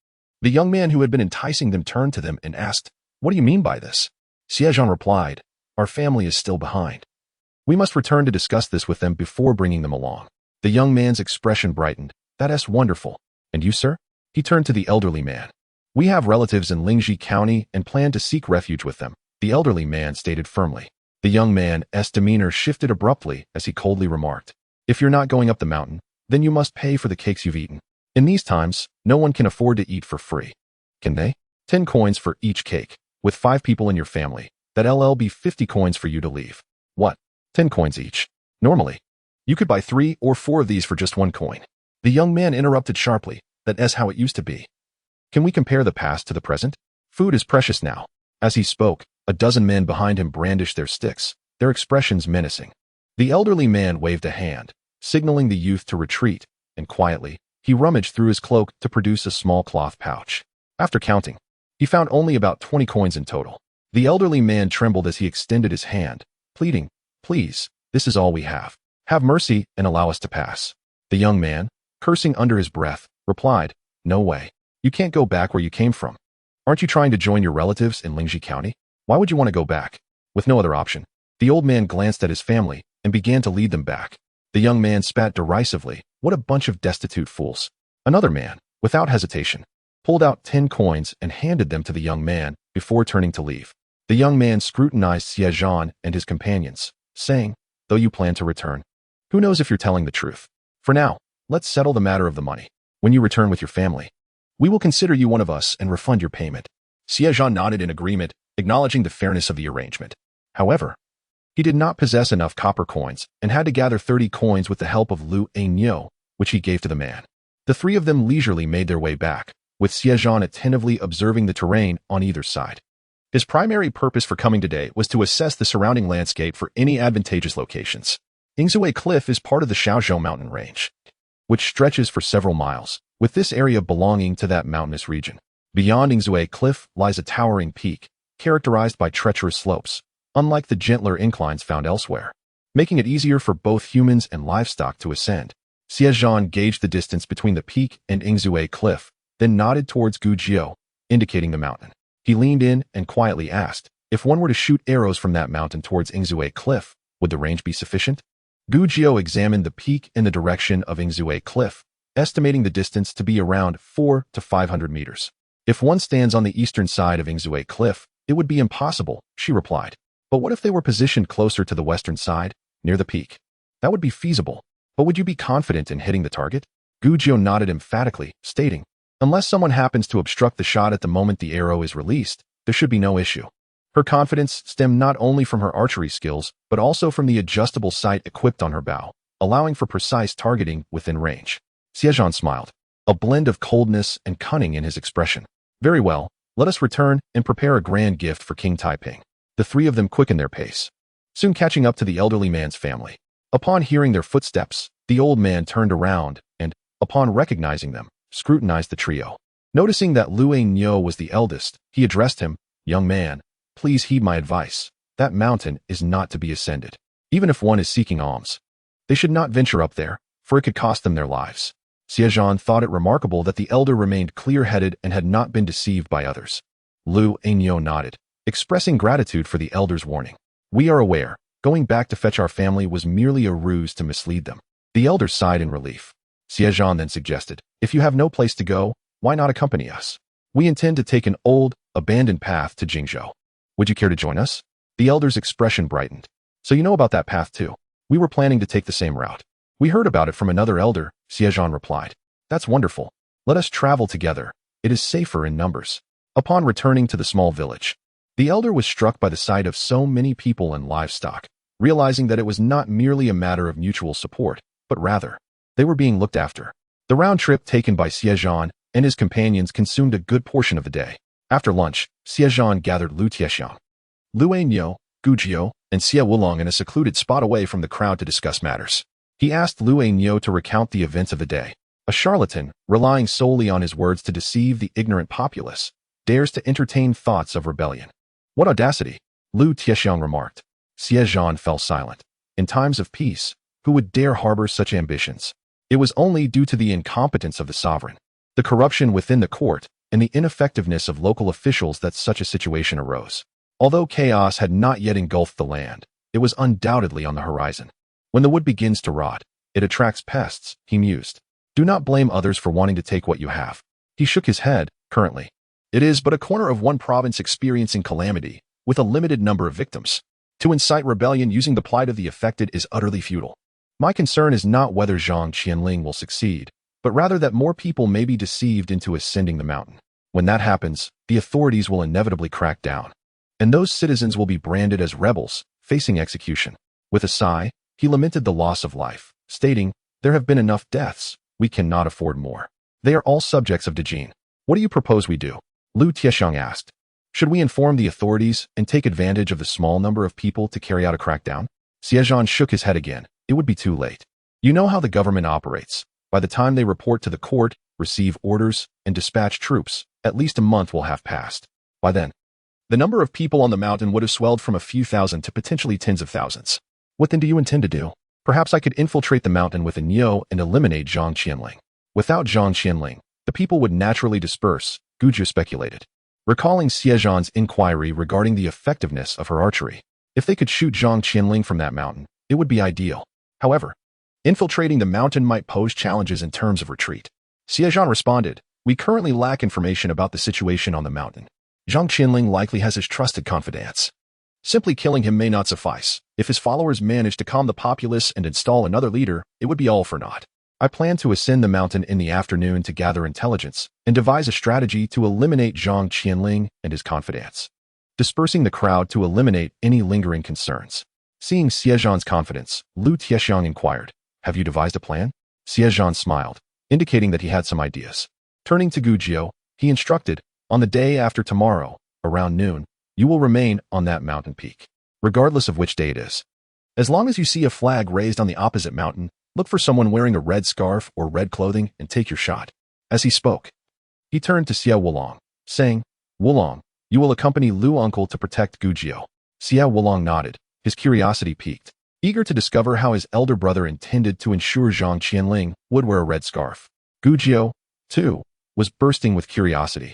The young man who had been enticing them turned to them and asked, "What do you mean by this?" Xie Zhan replied, "Our family is still behind. We must return to discuss this with them before bringing them along." The young man's expression brightened. "That's wonderful. And you, sir?" He turned to the elderly man. "We have relatives in Lingji County and plan to seek refuge with them," the elderly man stated firmly. The young man's demeanor shifted abruptly as he coldly remarked, "If you're not going up the mountain, then you must pay for the cakes you've eaten. In these times, no one can afford to eat for free. Can they? 10 coins for each cake. With 5 people in your family, That'll be 50 coins for you to leave. What? 10 coins each. Normally, you could buy 3 or 4 of these for just 1 coin. The young man interrupted sharply. That's how it used to be. Can we compare the past to the present? Food is precious now. As he spoke, a dozen men behind him brandished their sticks, their expressions menacing. The elderly man waved a hand, signaling the youth to retreat, and quietly, he rummaged through his cloak to produce a small cloth pouch. After counting, he found only about 20 coins in total. The elderly man trembled as he extended his hand, pleading, "Please, this is all we have. Have mercy and allow us to pass." The young man, cursing under his breath, replied, "No way. You can't go back where you came from. Aren't you trying to join your relatives in Lingji County? Why would you want to go back?" With no other option, the old man glanced at his family and began to lead them back. The young man spat derisively. What a bunch of destitute fools. Another man, without hesitation, pulled out 10 coins and handed them to the young man before turning to leave. The young man scrutinized Xie Zhan and his companions, saying, "Though you plan to return, who knows if you're telling the truth? For now, let's settle the matter of the money. When you return with your family, we will consider you one of us and refund your payment." Xie Zhan nodded in agreement, acknowledging the fairness of the arrangement. However, he did not possess enough copper coins and had to gather 30 coins with the help of Lu Ainyo, which he gave to the man. The 3 of them leisurely made their way back, with Xie Zhan attentively observing the terrain on either side. His primary purpose for coming today was to assess the surrounding landscape for any advantageous locations. Yingzue Cliff is part of the Shaozhou mountain range, which stretches for several miles, with this area belonging to that mountainous region. Beyond Yingzue Cliff lies a towering peak, characterized by treacherous slopes, unlike the gentler inclines found elsewhere, making it easier for both humans and livestock to ascend. Xie Zhan gauged the distance between the peak and Yingzue Cliff, then nodded towards Gujiu, indicating the mountain. He leaned in and quietly asked, if one were to shoot arrows from that mountain towards Yingzue Cliff, would the range be sufficient? Gujiu examined the peak in the direction of Yingzue Cliff, estimating the distance to be around 400 to 500 meters. If one stands on the eastern side of Yingzue Cliff, it would be impossible, she replied. But what if they were positioned closer to the western side, near the peak? That would be feasible. But would you be confident in hitting the target? Gujiu nodded emphatically, stating, unless someone happens to obstruct the shot at the moment the arrow is released, there should be no issue. Her confidence stemmed not only from her archery skills, but also from the adjustable sight equipped on her bow, allowing for precise targeting within range. Xie Zhan smiled, a blend of coldness and cunning in his expression. Very well, let us return and prepare a grand gift for King Taiping. The 3 of them quickened their pace, soon catching up to the elderly man's family. Upon hearing their footsteps, the old man turned around and, upon recognizing them, scrutinized the trio. Noticing that Lu Ainyo was the eldest, he addressed him, "Young man, please heed my advice. That mountain is not to be ascended. Even if one is seeking alms, they should not venture up there, for it could cost them their lives." Xie Zhan thought it remarkable that the elder remained clear-headed and had not been deceived by others. Lu Ainyo nodded, expressing gratitude for the elder's warning. "We are aware. Going back to fetch our family was merely a ruse to mislead them." The elder sighed in relief. Xie Zhan then suggested, "If you have no place to go, why not accompany us? We intend to take an old, abandoned path to Jingzhou. Would you care to join us?" The elder's expression brightened. "So you know about that path too. We were planning to take the same route. We heard about it from another elder," Xie Zhan replied. "That's wonderful. Let us travel together. It is safer in numbers." Upon returning to the small village, the elder was struck by the sight of so many people and livestock, realizing that it was not merely a matter of mutual support, but rather, they were being looked after. The round trip taken by Xie Zhan and his companions consumed a good portion of the day. After lunch, Xie Zhan gathered Lu Tiexiang, Lu Ainyo, Gujiu, and Xie Wulong in a secluded spot away from the crowd to discuss matters. He asked Lu Ainyo to recount the events of the day. A charlatan, relying solely on his words to deceive the ignorant populace, dares to entertain thoughts of rebellion. What audacity, Lu Tiexiang remarked. Xie Zhan fell silent. In times of peace, who would dare harbor such ambitions? It was only due to the incompetence of the sovereign, the corruption within the court, and the ineffectiveness of local officials that such a situation arose. Although chaos had not yet engulfed the land, it was undoubtedly on the horizon. When the wood begins to rot, it attracts pests, he mused. Do not blame others for wanting to take what you have. He shook his head. Currently, it is but a corner of one province experiencing calamity, with a limited number of victims. To incite rebellion using the plight of the affected is utterly futile. My concern is not whether Zhang Qianling will succeed, but rather that more people may be deceived into ascending the mountain. When that happens, the authorities will inevitably crack down. and those citizens will be branded as rebels, facing execution. With a sigh, he lamented the loss of life, stating, "There have been enough deaths, we cannot afford more. They are all subjects of Dejin. What do you propose we do?" Lu Tiexiang asked. "Should we inform the authorities and take advantage of the small number of people to carry out a crackdown?" Xie Zhan shook his head again. "It would be too late. You know how the government operates. By the time they report to the court, receive orders, and dispatch troops, at least a month will have passed. By then, the number of people on the mountain would have swelled from a few thousand to potentially tens of thousands. What then do you intend to do? Perhaps I could infiltrate the mountain with a Neo and eliminate Zhang Qianling. Without Zhang Qianling, the people would naturally disperse," Guju speculated, recalling Xie Zhan's inquiry regarding the effectiveness of her archery. If they could shoot Zhang Qianling from that mountain, it would be ideal. However, infiltrating the mountain might pose challenges in terms of retreat. Xie Zhan responded, "We currently lack information about the situation on the mountain. Zhang Qianling likely has his trusted confidants. Simply killing him may not suffice. If his followers manage to calm the populace and install another leader, it would be all for naught. I plan to ascend the mountain in the afternoon to gather intelligence and devise a strategy to eliminate Zhang Qianling and his confidants, dispersing the crowd to eliminate any lingering concerns." Seeing Xie Zhan's confidence, Lu Tiexiang inquired, "Have you devised a plan?" Xie Zhan smiled, indicating that he had some ideas. Turning to Gu Jiu, he instructed, "On the day after tomorrow, around noon, you will remain on that mountain peak, regardless of which day it is. As long as you see a flag raised on the opposite mountain, look for someone wearing a red scarf or red clothing and take your shot." As he spoke, he turned to Xie Wulong, saying, "Wulong, you will accompany Lu Uncle to protect Gu Jiu." Xie Wulong nodded, his curiosity piqued, eager to discover how his elder brother intended to ensure Zhang Qianling would wear a red scarf. Gu Jiu, too, was bursting with curiosity,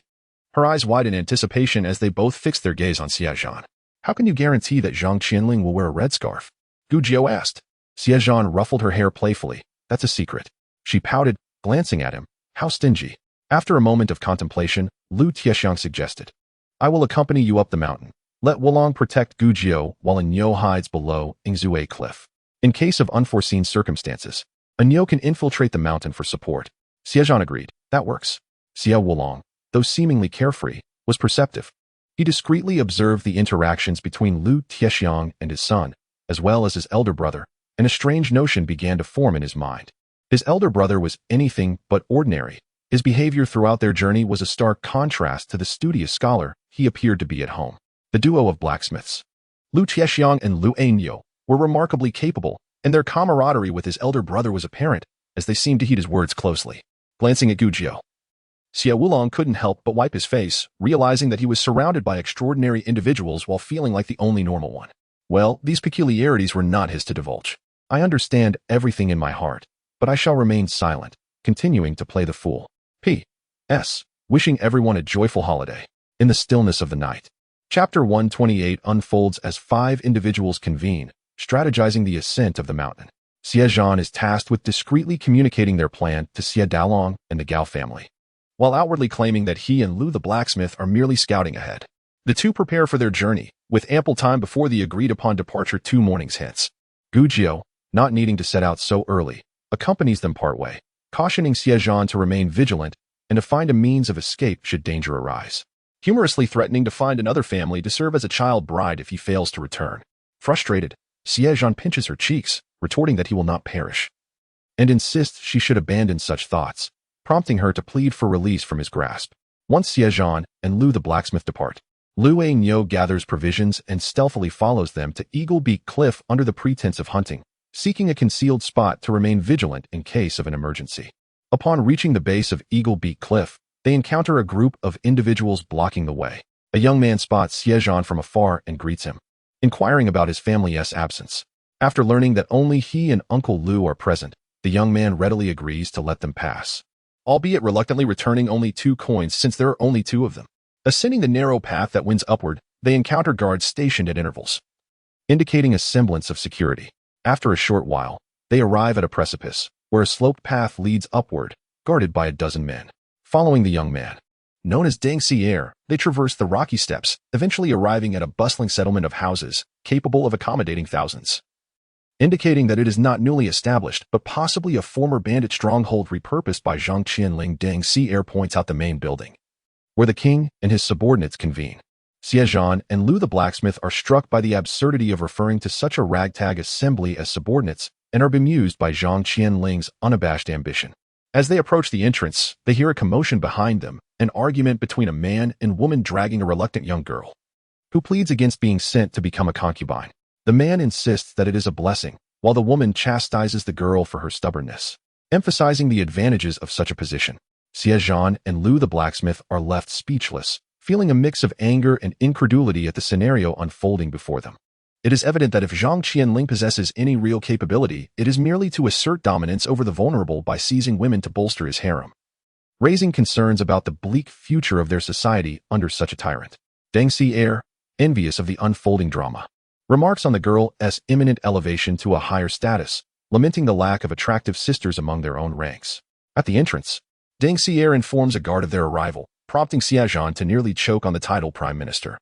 her eyes wide in anticipation as they both fixed their gaze on Xie Zhan. "How can you guarantee that Zhang Qianling will wear a red scarf?" Gu Jiu asked. Xie Zhan ruffled her hair playfully. "That's a secret." She pouted, glancing at him. "How stingy." After a moment of contemplation, Lu Tiexiang suggested, "I will accompany you up the mountain. Let Wulong protect Gu Jiu while a Nyo hides below Yingzue Cliff. In case of unforeseen circumstances, a Nyo can infiltrate the mountain for support." Xie Zhan agreed. "That works." Xie Wulong, though seemingly carefree, was perceptive. He discreetly observed the interactions between Lu Tiexiang and his son, as well as his elder brother, and a strange notion began to form in his mind. His elder brother was anything but ordinary. His behavior throughout their journey was a stark contrast to the studious scholar he appeared to be at home. The duo of blacksmiths, Lu Tiexiang and Lu Ainyo, were remarkably capable, and their camaraderie with his elder brother was apparent, as they seemed to heed his words closely. Glancing at Gu Jiu, Xie Wulong couldn't help but wipe his face, realizing that he was surrounded by extraordinary individuals while feeling like the only normal one. Well, these peculiarities were not his to divulge. "I understand everything in my heart, but I shall remain silent," continuing to play the fool. P.S. Wishing everyone a joyful holiday. In the stillness of the night. Chapter 128 unfolds as 5 individuals convene, strategizing the ascent of the mountain. Xie Zhan is tasked with discreetly communicating their plan to Xie Dalong and the Gao family, while outwardly claiming that he and Lu the blacksmith are merely scouting ahead. The two prepare for their journey, with ample time before the agreed-upon departure 2 mornings hence. Gu Jiu, not needing to set out so early, accompanies them partway, cautioning Xie Zhan to remain vigilant and to find a means of escape should danger arise, humorously threatening to find another family to serve as a child bride if he fails to return. Frustrated, Xie Zhan pinches her cheeks, retorting that he will not perish, and insists she should abandon such thoughts, prompting her to plead for release from his grasp. Once Xie Zhan and Lu the blacksmith depart, Lu Ainyo gathers provisions and stealthily follows them to Eagle Beak Cliff under the pretense of hunting, seeking a concealed spot to remain vigilant in case of an emergency. Upon reaching the base of Eagle Beak Cliff, they encounter a group of individuals blocking the way. A young man spots Xie Zhan from afar and greets him, inquiring about his family's absence. After learning that only he and Uncle Lu are present, the young man readily agrees to let them pass, albeit reluctantly returning only 2 coins since there are only 2 of them. Ascending the narrow path that winds upward, they encounter guards stationed at intervals, indicating a semblance of security. After a short while, they arrive at a precipice, where a sloped path leads upward, guarded by a dozen men. Following the young man, known as Deng Xier, they traverse the rocky steps, eventually arriving at a bustling settlement of houses, capable of accommodating thousands, indicating that it is not newly established, but possibly a former bandit stronghold repurposed by Zhang Qianling. Deng Xier points out the main building, where the king and his subordinates convene. Xie Zhan and Lu the blacksmith are struck by the absurdity of referring to such a ragtag assembly as subordinates and are bemused by Zhang Qianling's unabashed ambition. As they approach the entrance, they hear a commotion behind them, an argument between a man and woman dragging a reluctant young girl, who pleads against being sent to become a concubine. The man insists that it is a blessing, while the woman chastises the girl for her stubbornness, emphasizing the advantages of such a position. Xie Zhan and Lu the blacksmith are left speechless, feeling a mix of anger and incredulity at the scenario unfolding before them. It is evident that if Zhang Qianling possesses any real capability, it is merely to assert dominance over the vulnerable by seizing women to bolster his harem, raising concerns about the bleak future of their society under such a tyrant. Deng Xie, envious of the unfolding drama, remarks on the girl's imminent elevation to a higher status, lamenting the lack of attractive sisters among their own ranks. At the entrance, Deng Xie informs a guard of their arrival, prompting Xie Zhan to nearly choke on the title prime minister,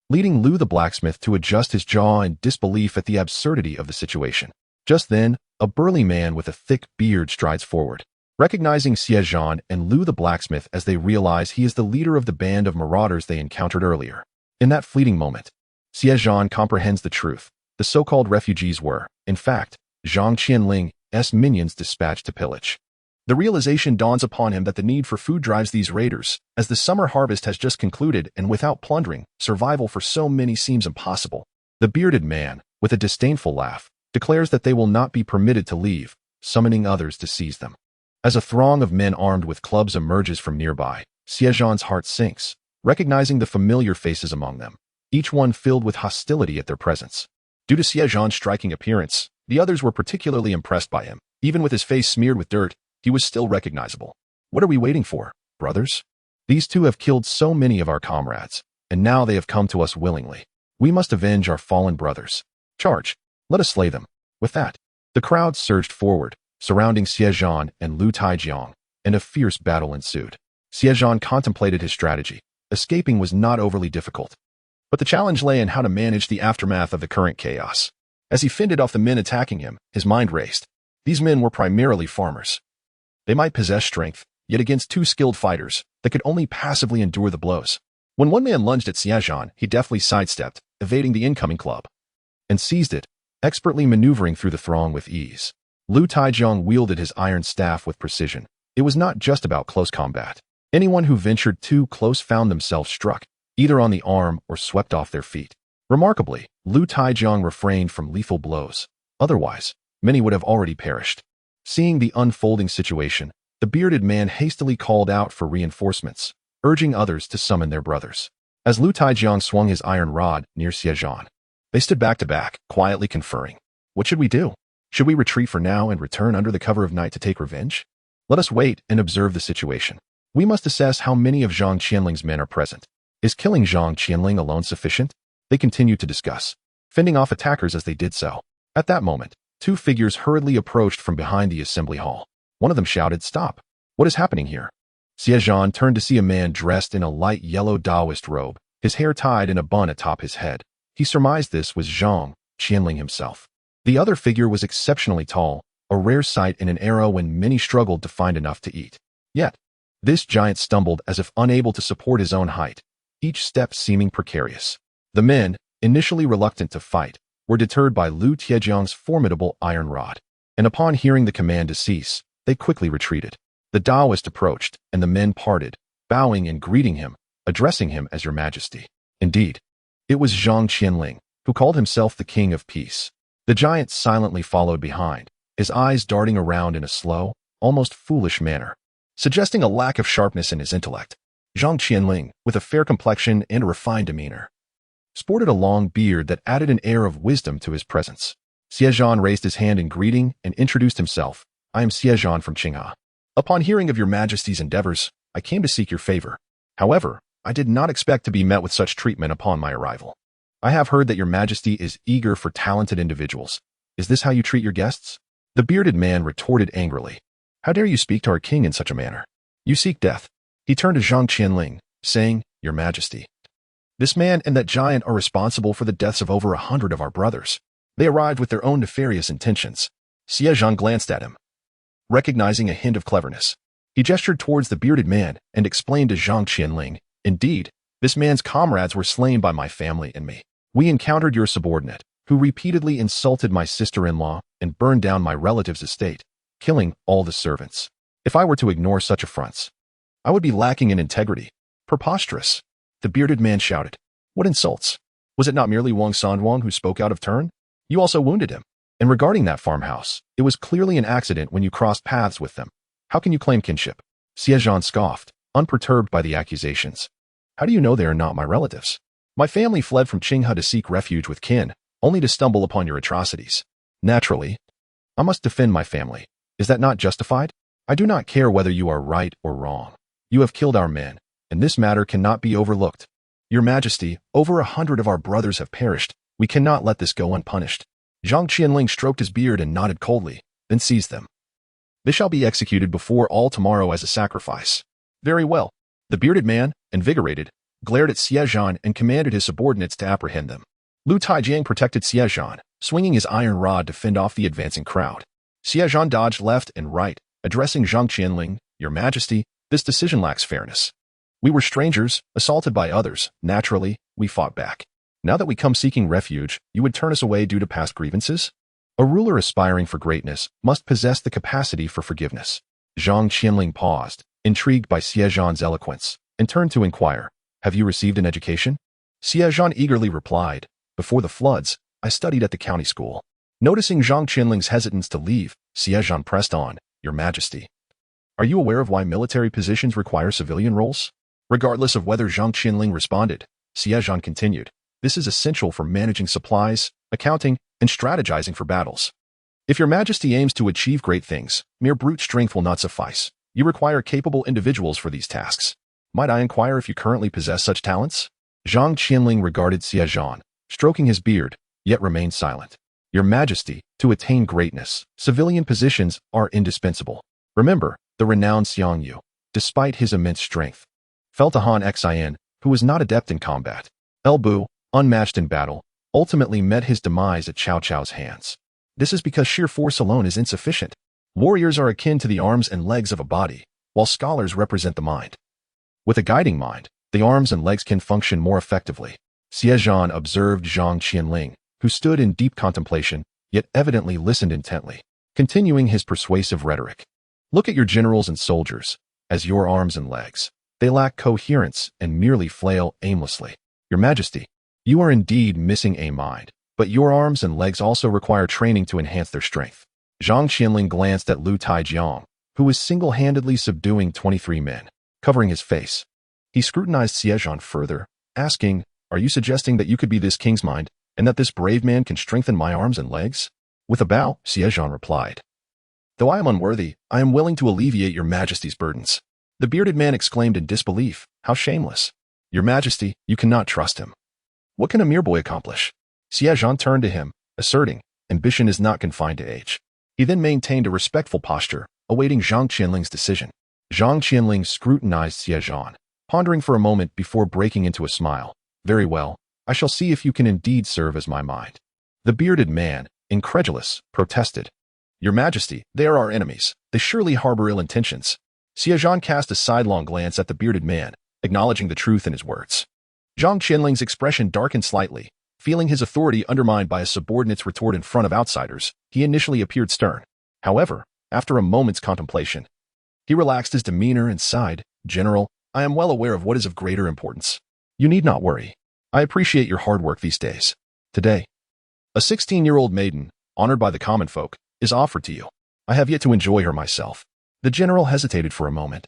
leading Lu the blacksmith to adjust his jaw in disbelief at the absurdity of the situation. Just then, a burly man with a thick beard strides forward, recognizing Xie Zhan and Lu the blacksmith as they realize he is the leader of the band of marauders they encountered earlier. In that fleeting moment, Xie Zhan comprehends the truth. The so-called refugees were, in fact, Zhang Qianling's minions dispatched to pillage. The realization dawns upon him that the need for food drives these raiders, as the summer harvest has just concluded and without plundering, survival for so many seems impossible. The bearded man, with a disdainful laugh, declares that they will not be permitted to leave, summoning others to seize them. As a throng of men armed with clubs emerges from nearby, Xie Zhan's heart sinks, recognizing the familiar faces among them, each one filled with hostility at their presence. Due to Xie Zhan's striking appearance, the others were particularly impressed by him. Even with his face smeared with dirt, he was still recognizable. What are we waiting for, brothers? These two have killed so many of our comrades, and now they have come to us willingly. We must avenge our fallen brothers. Charge! Let us slay them. With that, the crowd surged forward, surrounding Xie Zhan and Lu Taijiang, and a fierce battle ensued. Xie Zhan contemplated his strategy. Escaping was not overly difficult, but the challenge lay in how to manage the aftermath of the current chaos. As he fended off the men attacking him, his mind raced. These men were primarily farmers. They might possess strength, yet against two skilled fighters, they could only passively endure the blows. When one man lunged at Xie Zhan, he deftly sidestepped, evading the incoming club, and seized it, expertly maneuvering through the throng with ease. Lu Taijiang wielded his iron staff with precision. It was not just about close combat. Anyone who ventured too close found themselves struck, either on the arm or swept off their feet. Remarkably, Lu Taijiang refrained from lethal blows. Otherwise, many would have already perished. Seeing the unfolding situation, the bearded man hastily called out for reinforcements, urging others to summon their brothers. As Lu Taijiang swung his iron rod near Xie Zhan, they stood back to back, quietly conferring. What should we do? Should we retreat for now and return under the cover of night to take revenge? Let us wait and observe the situation. We must assess how many of Zhang Qianling's men are present. Is killing Zhang Qianling alone sufficient? They continued to discuss, fending off attackers as they did so. At that moment, two figures hurriedly approached from behind the assembly hall. One of them shouted, "Stop! What is happening here?" Xie Zhan turned to see a man dressed in a light yellow Taoist robe, his hair tied in a bun atop his head. He surmised this was Zhang Qianling himself. The other figure was exceptionally tall, a rare sight in an era when many struggled to find enough to eat. Yet, this giant stumbled as if unable to support his own height, each step seeming precarious. The men, initially reluctant to fight, were deterred by Lu Taijiang's formidable iron rod, and upon hearing the command to cease, they quickly retreated. The Taoist approached, and the men parted, bowing and greeting him, addressing him as Your Majesty. Indeed, it was Zhang Qianling, who called himself the King of Peace. The giant silently followed behind, his eyes darting around in a slow, almost foolish manner, suggesting a lack of sharpness in his intellect. Zhang Qianling, with a fair complexion and a refined demeanor, sported a long beard that added an air of wisdom to his presence. Xie Zhan raised his hand in greeting and introduced himself. I am Xie Zhan from Qinghe. Upon hearing of Your Majesty's endeavors, I came to seek your favor. However, I did not expect to be met with such treatment upon my arrival. I have heard that Your Majesty is eager for talented individuals. Is this how you treat your guests? The bearded man retorted angrily. How dare you speak to our king in such a manner? You seek death. He turned to Zhang Qianling, saying, Your Majesty, this man and that giant are responsible for the deaths of over 100 of our brothers. They arrived with their own nefarious intentions. Xie Zhan glanced at him, recognizing a hint of cleverness. He gestured towards the bearded man and explained to Zhang Qianling, Indeed, This man's comrades were slain by my family and me. We encountered your subordinate, who repeatedly insulted my sister-in-law and burned down my relative's estate, killing all the servants. If I were to ignore such affronts, I would be lacking in integrity. Preposterous. The bearded man shouted. What insults? Was it not merely Wang Sanwang who spoke out of turn? You also wounded him. And regarding that farmhouse, it was clearly an accident when you crossed paths with them. How can you claim kinship? Xie Zhan scoffed, unperturbed by the accusations. How do you know they are not my relatives? My family fled from Qinghe to seek refuge with kin, only to stumble upon your atrocities. Naturally, I must defend my family. Is that not justified? I do not care whether you are right or wrong. You have killed our men, and this matter cannot be overlooked. Your Majesty, over 100 of our brothers have perished. We cannot let this go unpunished. Zhang Qianling stroked his beard and nodded coldly, then seized them. They shall be executed before all tomorrow as a sacrifice. Very well. The bearded man, invigorated, glared at Xie Zhan and commanded his subordinates to apprehend them. Lu Taijiang protected Xie Zhan, swinging his iron rod to fend off the advancing crowd. Xie Zhan dodged left and right, addressing Zhang Qianling, Your Majesty, this decision lacks fairness. We were strangers, assaulted by others. Naturally, we fought back. Now that we come seeking refuge, you would turn us away due to past grievances? A ruler aspiring for greatness must possess the capacity for forgiveness. Zhang Qianling paused, intrigued by Xie Zhan's eloquence, and turned to inquire, Have you received an education? Xie Zhan eagerly replied, Before the floods, I studied at the county school. Noticing Zhang Qianling's hesitance to leave, Xie Zhan pressed on, Your Majesty. Are you aware of why military positions require civilian roles? Regardless of whether Zhang Qianling responded, Xie Zhan continued, This is essential for managing supplies, accounting, and strategizing for battles. If Your Majesty aims to achieve great things, mere brute strength will not suffice. You require capable individuals for these tasks. Might I inquire if you currently possess such talents? Zhang Qianling regarded Xie Zhan, stroking his beard, yet remained silent. Your Majesty, to attain greatness, civilian positions are indispensable. Remember, the renowned Xiang Yu, despite his immense strength, fell to Han Xian, who was not adept in combat. El Bu, unmatched in battle, ultimately met his demise at Cao Cao's hands. This is because sheer force alone is insufficient. Warriors are akin to the arms and legs of a body, while scholars represent the mind. With a guiding mind, the arms and legs can function more effectively. Xie Zhan observed Zhang Qianling, who stood in deep contemplation, yet evidently listened intently, continuing his persuasive rhetoric. Look at your generals and soldiers, as your arms and legs. They lack coherence and merely flail aimlessly. Your Majesty, you are indeed missing a mind, but your arms and legs also require training to enhance their strength. Zhang Qianling glanced at Lu Taijiang, who was single-handedly subduing 23 men, covering his face. He scrutinized Xie Zhan further, asking, Are you suggesting that you could be this king's mind, and that this brave man can strengthen my arms and legs? With a bow, Xie Zhan replied, Though I am unworthy, I am willing to alleviate your Majesty's burdens. The bearded man exclaimed in disbelief, How shameless. Your Majesty, you cannot trust him. What can a mere boy accomplish? Xie Zhan turned to him, asserting, Ambition is not confined to age. He then maintained a respectful posture, awaiting Zhang Qianling's decision. Zhang Qianling scrutinized Xie Zhan, pondering for a moment before breaking into a smile. Very well, I shall see if you can indeed serve as my mind. The bearded man, incredulous, protested. Your Majesty, they are our enemies. They surely harbor ill intentions. Xie Zhan cast a sidelong glance at the bearded man, acknowledging the truth in his words. Zhang Qianling's expression darkened slightly. Feeling his authority undermined by a subordinate's retort in front of outsiders, he initially appeared stern. However, after a moment's contemplation, he relaxed his demeanor and sighed, General, I am well aware of what is of greater importance. You need not worry. I appreciate your hard work these days. Today, a 16-year-old maiden, honored by the common folk, is offered to you. I have yet to enjoy her myself. The general hesitated for a moment,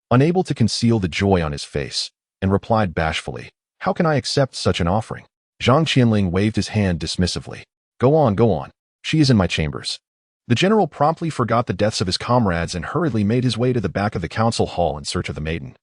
unable to conceal the joy on his face, and replied bashfully, How can I accept such an offering? Zhang Qianling waved his hand dismissively. Go on, go on. She is in my chambers. The general promptly forgot the deaths of his comrades and hurriedly made his way to the back of the council hall in search of the maiden.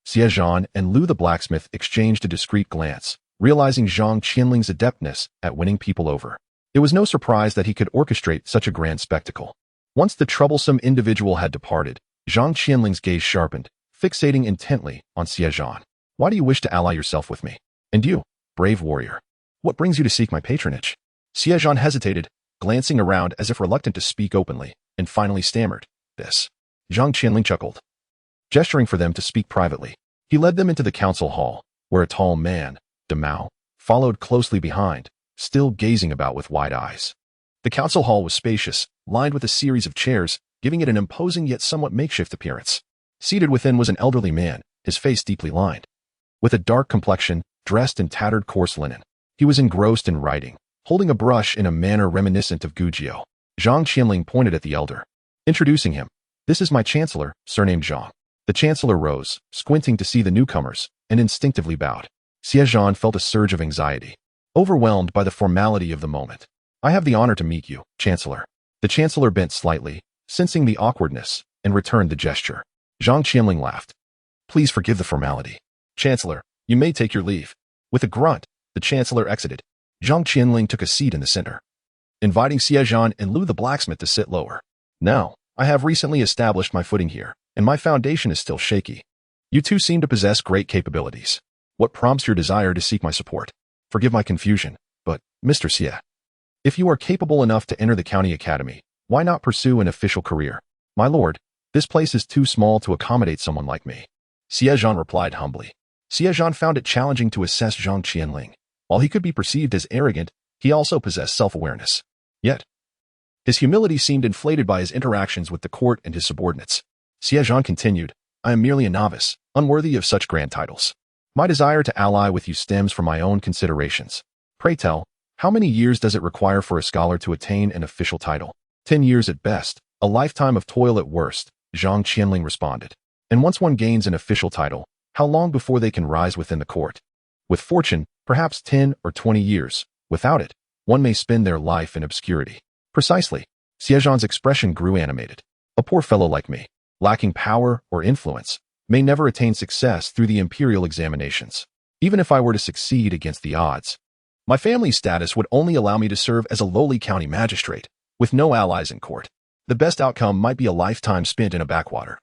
Xie Zhan and Lu the blacksmith exchanged a discreet glance, realizing Zhang Qianling's adeptness at winning people over. It was no surprise that he could orchestrate such a grand spectacle. Once the troublesome individual had departed, Zhang Qianling's gaze sharpened, fixating intently on Xie Zhan. Why do you wish to ally yourself with me? And you, brave warrior, what brings you to seek my patronage? Xie Zhan hesitated, glancing around as if reluctant to speak openly, and finally stammered, This. Zhang Qianling chuckled. Gesturing for them to speak privately, he led them into the council hall, where a tall man, Demao, followed closely behind, still gazing about with wide eyes. The council hall was spacious, lined with a series of chairs, giving it an imposing yet somewhat makeshift appearance. Seated within was an elderly man, his face deeply lined. With a dark complexion, dressed in tattered coarse linen, he was engrossed in writing, holding a brush in a manner reminiscent of Gugio. Zhang Qianling pointed at the elder, introducing him. "This is my chancellor, surnamed Zhang." The chancellor rose, squinting to see the newcomers, and instinctively bowed. Xie Zhan felt a surge of anxiety, overwhelmed by the formality of the moment. "I have the honor to meet you, Chancellor." The Chancellor bent slightly, sensing the awkwardness, and returned the gesture. Zhang Qianling laughed. "Please forgive the formality. Chancellor, you may take your leave." With a grunt, the Chancellor exited. Zhang Qianling took a seat in the center, inviting Xie Zhan and Lu the blacksmith to sit lower. "Now, I have recently established my footing here, and my foundation is still shaky. You two seem to possess great capabilities. What prompts your desire to seek my support? Forgive my confusion, but, Mr. Xie, if you are capable enough to enter the county academy, why not pursue an official career? My lord, this place is too small to accommodate someone like me." Xie Zhan replied humbly. Xie Zhan found it challenging to assess Zhang Qianling. While he could be perceived as arrogant, he also possessed self-awareness. Yet, his humility seemed inflated by his interactions with the court and his subordinates. Xie Zhan continued, "I am merely a novice, unworthy of such grand titles. My desire to ally with you stems from my own considerations. Pray tell, how many years does it require for a scholar to attain an official title?" 10 years at best, a lifetime of toil at worst, Zhang Qianling responded. "And once one gains an official title, how long before they can rise within the court? With fortune, perhaps 10 or 20 years. Without it, one may spend their life in obscurity." "Precisely." Xie Zhan's expression grew animated. "A poor fellow like me, lacking power or influence, may never attain success through the imperial examinations. Even if I were to succeed against the odds, my family's status would only allow me to serve as a lowly county magistrate, with no allies in court. The best outcome might be a lifetime spent in a backwater,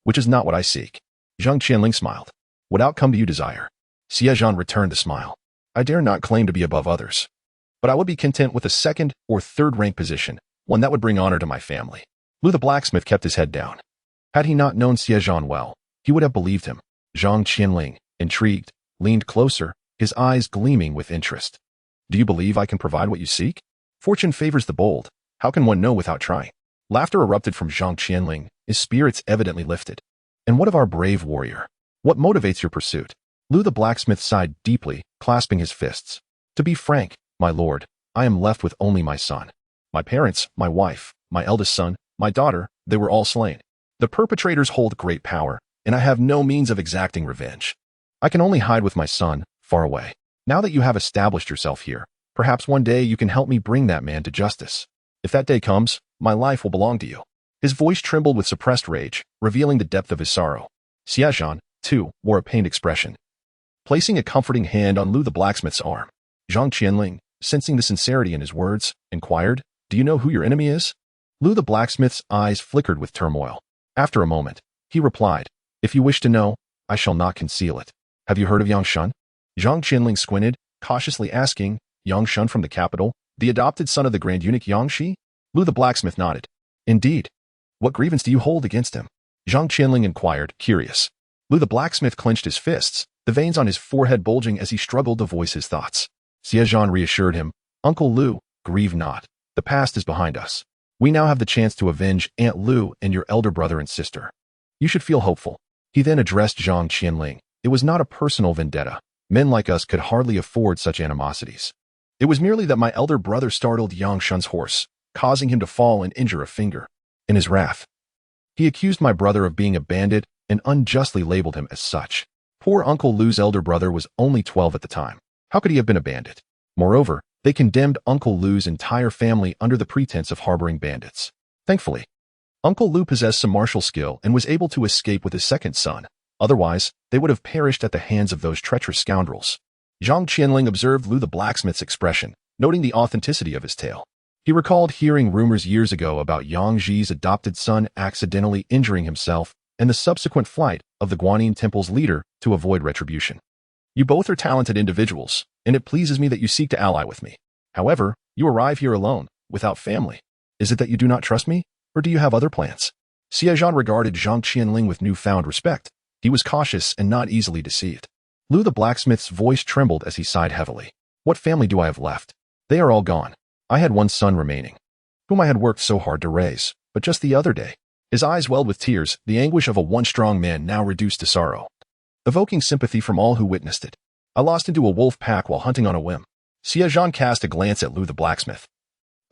which is not what I seek." Zhang Qianling smiled. "What outcome do you desire?" Xie Zhan returned the smile. "I dare not claim to be above others, but I would be content with a second or third rank position, one that would bring honor to my family." Lu the blacksmith kept his head down. Had he not known Xie Zhan well, he would have believed him. Zhang Qianling, intrigued, leaned closer, his eyes gleaming with interest. "Do you believe I can provide what you seek? Fortune favors the bold. How can one know without trying?" Laughter erupted from Zhang Qianling, his spirits evidently lifted. "And what of our brave warrior? What motivates your pursuit?" Lu the blacksmith sighed deeply, clasping his fists. "To be frank, my lord, I am left with only my son. My parents, my wife, my eldest son, my daughter, they were all slain. The perpetrators hold great power, and I have no means of exacting revenge. I can only hide with my son, far away. Now that you have established yourself here, perhaps one day you can help me bring that man to justice. If that day comes, my life will belong to you." His voice trembled with suppressed rage, revealing the depth of his sorrow. Xie Zhan, too, wore a pained expression, placing a comforting hand on Lu the blacksmith's arm. Zhang Qianling, sensing the sincerity in his words, inquired, "Do you know who your enemy is?" Lu the blacksmith's eyes flickered with turmoil. After a moment, he replied, "If you wish to know, I shall not conceal it. Have you heard of Yang Shun?" Zhang Qianling squinted, cautiously asking, "Yang Shun from the capital, the adopted son of the Grand Eunuch Yang Shi?" Lu the blacksmith nodded. "Indeed. What grievance do you hold against him?" Zhang Qianling inquired, curious. Lu the blacksmith clenched his fists, the veins on his forehead bulging as he struggled to voice his thoughts. Xie Zhan reassured him, "Uncle Lu, grieve not. The past is behind us. We now have the chance to avenge Aunt Lu and your elder brother and sister. You should feel hopeful." He then addressed Zhang Qianling. "It was not a personal vendetta. Men like us could hardly afford such animosities. It was merely that my elder brother startled Yang Shun's horse, causing him to fall and injure a finger. In his wrath, he accused my brother of being a bandit and unjustly labeled him as such. Poor Uncle Lu's elder brother was only 12 at the time. How could he have been a bandit? Moreover, they condemned Uncle Lu's entire family under the pretense of harboring bandits. Thankfully, Uncle Lu possessed some martial skill and was able to escape with his second son. Otherwise, they would have perished at the hands of those treacherous scoundrels." Zhang Qianling observed Lu the blacksmith's expression, noting the authenticity of his tale. He recalled hearing rumors years ago about Yang Zhi's adopted son accidentally injuring himself and the subsequent flight of the Guanyin Temple's leader to avoid retribution. "You both are talented individuals, and it pleases me that you seek to ally with me. However, you arrive here alone, without family. Is it that you do not trust me, or do you have other plans?" Xie Zhan regarded Zhang Qianling with newfound respect. He was cautious and not easily deceived. Lu the blacksmith's voice trembled as he sighed heavily. What family do I have left? They are all gone. I had one son remaining, whom I had worked so hard to raise, but just the other day. His eyes welled with tears, the anguish of a once strong man now reduced to sorrow, evoking sympathy from all who witnessed it. I lost into a wolf pack while hunting on a whim. Xie Zhan cast a glance at Lu the blacksmith,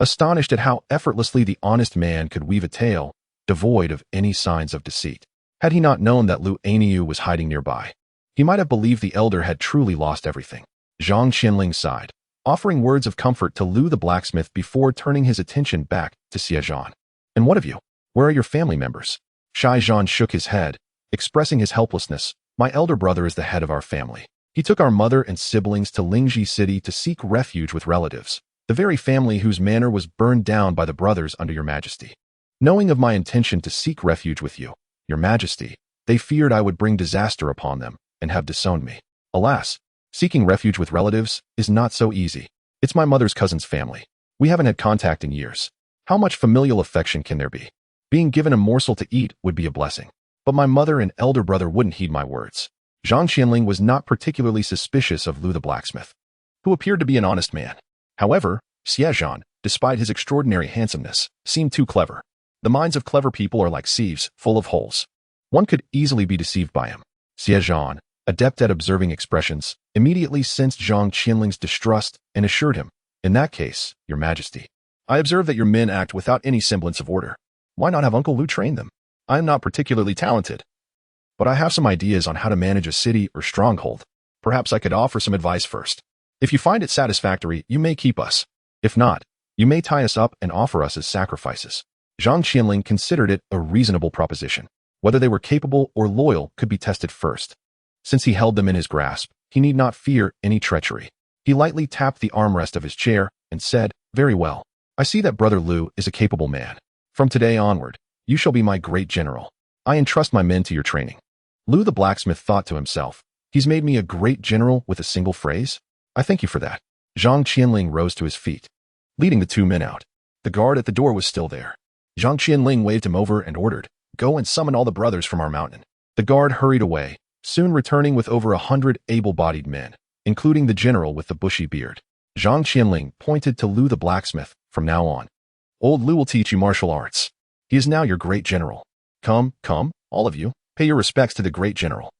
astonished at how effortlessly the honest man could weave a tale, devoid of any signs of deceit. Had he not known that Lu Aniu was hiding nearby, he might have believed the elder had truly lost everything. Zhang Qianling sighed, offering words of comfort to Lu the blacksmith before turning his attention back to Xie Zhan. And what of you? Where are your family members? Xie Zhan shook his head, expressing his helplessness. My elder brother is the head of our family. He took our mother and siblings to Lingji City to seek refuge with relatives, the very family whose manor was burned down by the brothers under your majesty. Knowing of my intention to seek refuge with you, your majesty, they feared I would bring disaster upon them and have disowned me. Alas, seeking refuge with relatives is not so easy. It's my mother's cousin's family. We haven't had contact in years. How much familial affection can there be? Being given a morsel to eat would be a blessing. But my mother and elder brother wouldn't heed my words. Zhang Qianling was not particularly suspicious of Lu the blacksmith, who appeared to be an honest man. However, Xie Zhan, despite his extraordinary handsomeness, seemed too clever. The minds of clever people are like sieves, full of holes. One could easily be deceived by him. Xie Zhan, adept at observing expressions, immediately sensed Zhang Qianling's distrust and assured him, in that case, your majesty, I observe that your men act without any semblance of order. Why not have Uncle Lu train them? I am not particularly talented, but I have some ideas on how to manage a city or stronghold. Perhaps I could offer some advice first. If you find it satisfactory, you may keep us. If not, you may tie us up and offer us as sacrifices. Zhang Qianling considered it a reasonable proposition. Whether they were capable or loyal could be tested first. Since he held them in his grasp, he need not fear any treachery. He lightly tapped the armrest of his chair and said, very well. I see that Brother Lu is a capable man. From today onward, you shall be my great general. I entrust my men to your training. Lu the blacksmith thought to himself, he's made me a great general with a single phrase? I thank you for that. Zhang Qianling rose to his feet, leading the two men out. The guard at the door was still there. Zhang Qianling waved him over and ordered, go and summon all the brothers from our mountain. The guard hurried away, soon returning with over 100 able-bodied men, including the general with the bushy beard. Zhang Qianling pointed to Lu the blacksmith. From now on, old Lu will teach you martial arts. He is now your great general. Come, all of you, pay your respects to the great general.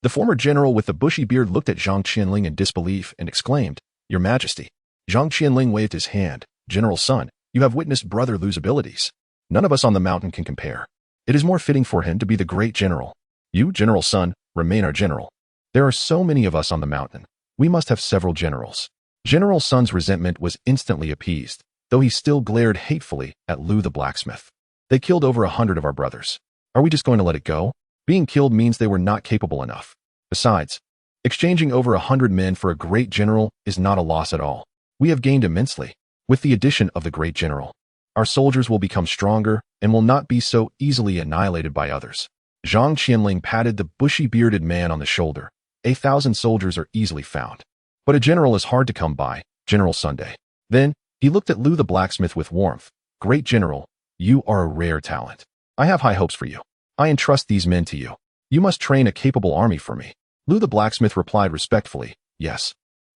The former general with the bushy beard looked at Zhang Qianling in disbelief and exclaimed, Your Majesty. Zhang Qianling waved his hand. General's son, you have witnessed Brother Lu's abilities. None of us on the mountain can compare. It is more fitting for him to be the great general. You, general's son, remain our general. There are so many of us on the mountain. We must have several generals. General Sun's resentment was instantly appeased, though he still glared hatefully at Lu the blacksmith. They killed over 100 of our brothers. Are we just going to let it go? Being killed means they were not capable enough. Besides, exchanging over 100 men for a great general is not a loss at all. We have gained immensely. With the addition of the great general, our soldiers will become stronger and will not be so easily annihilated by others. Zhang Qianling patted the bushy-bearded man on the shoulder. 1,000 soldiers are easily found. But a general is hard to come by, General Sunday. Then, he looked at Lu the blacksmith with warmth. Great general, you are a rare talent. I have high hopes for you. I entrust these men to you. You must train a capable army for me. Lu the blacksmith replied respectfully, yes.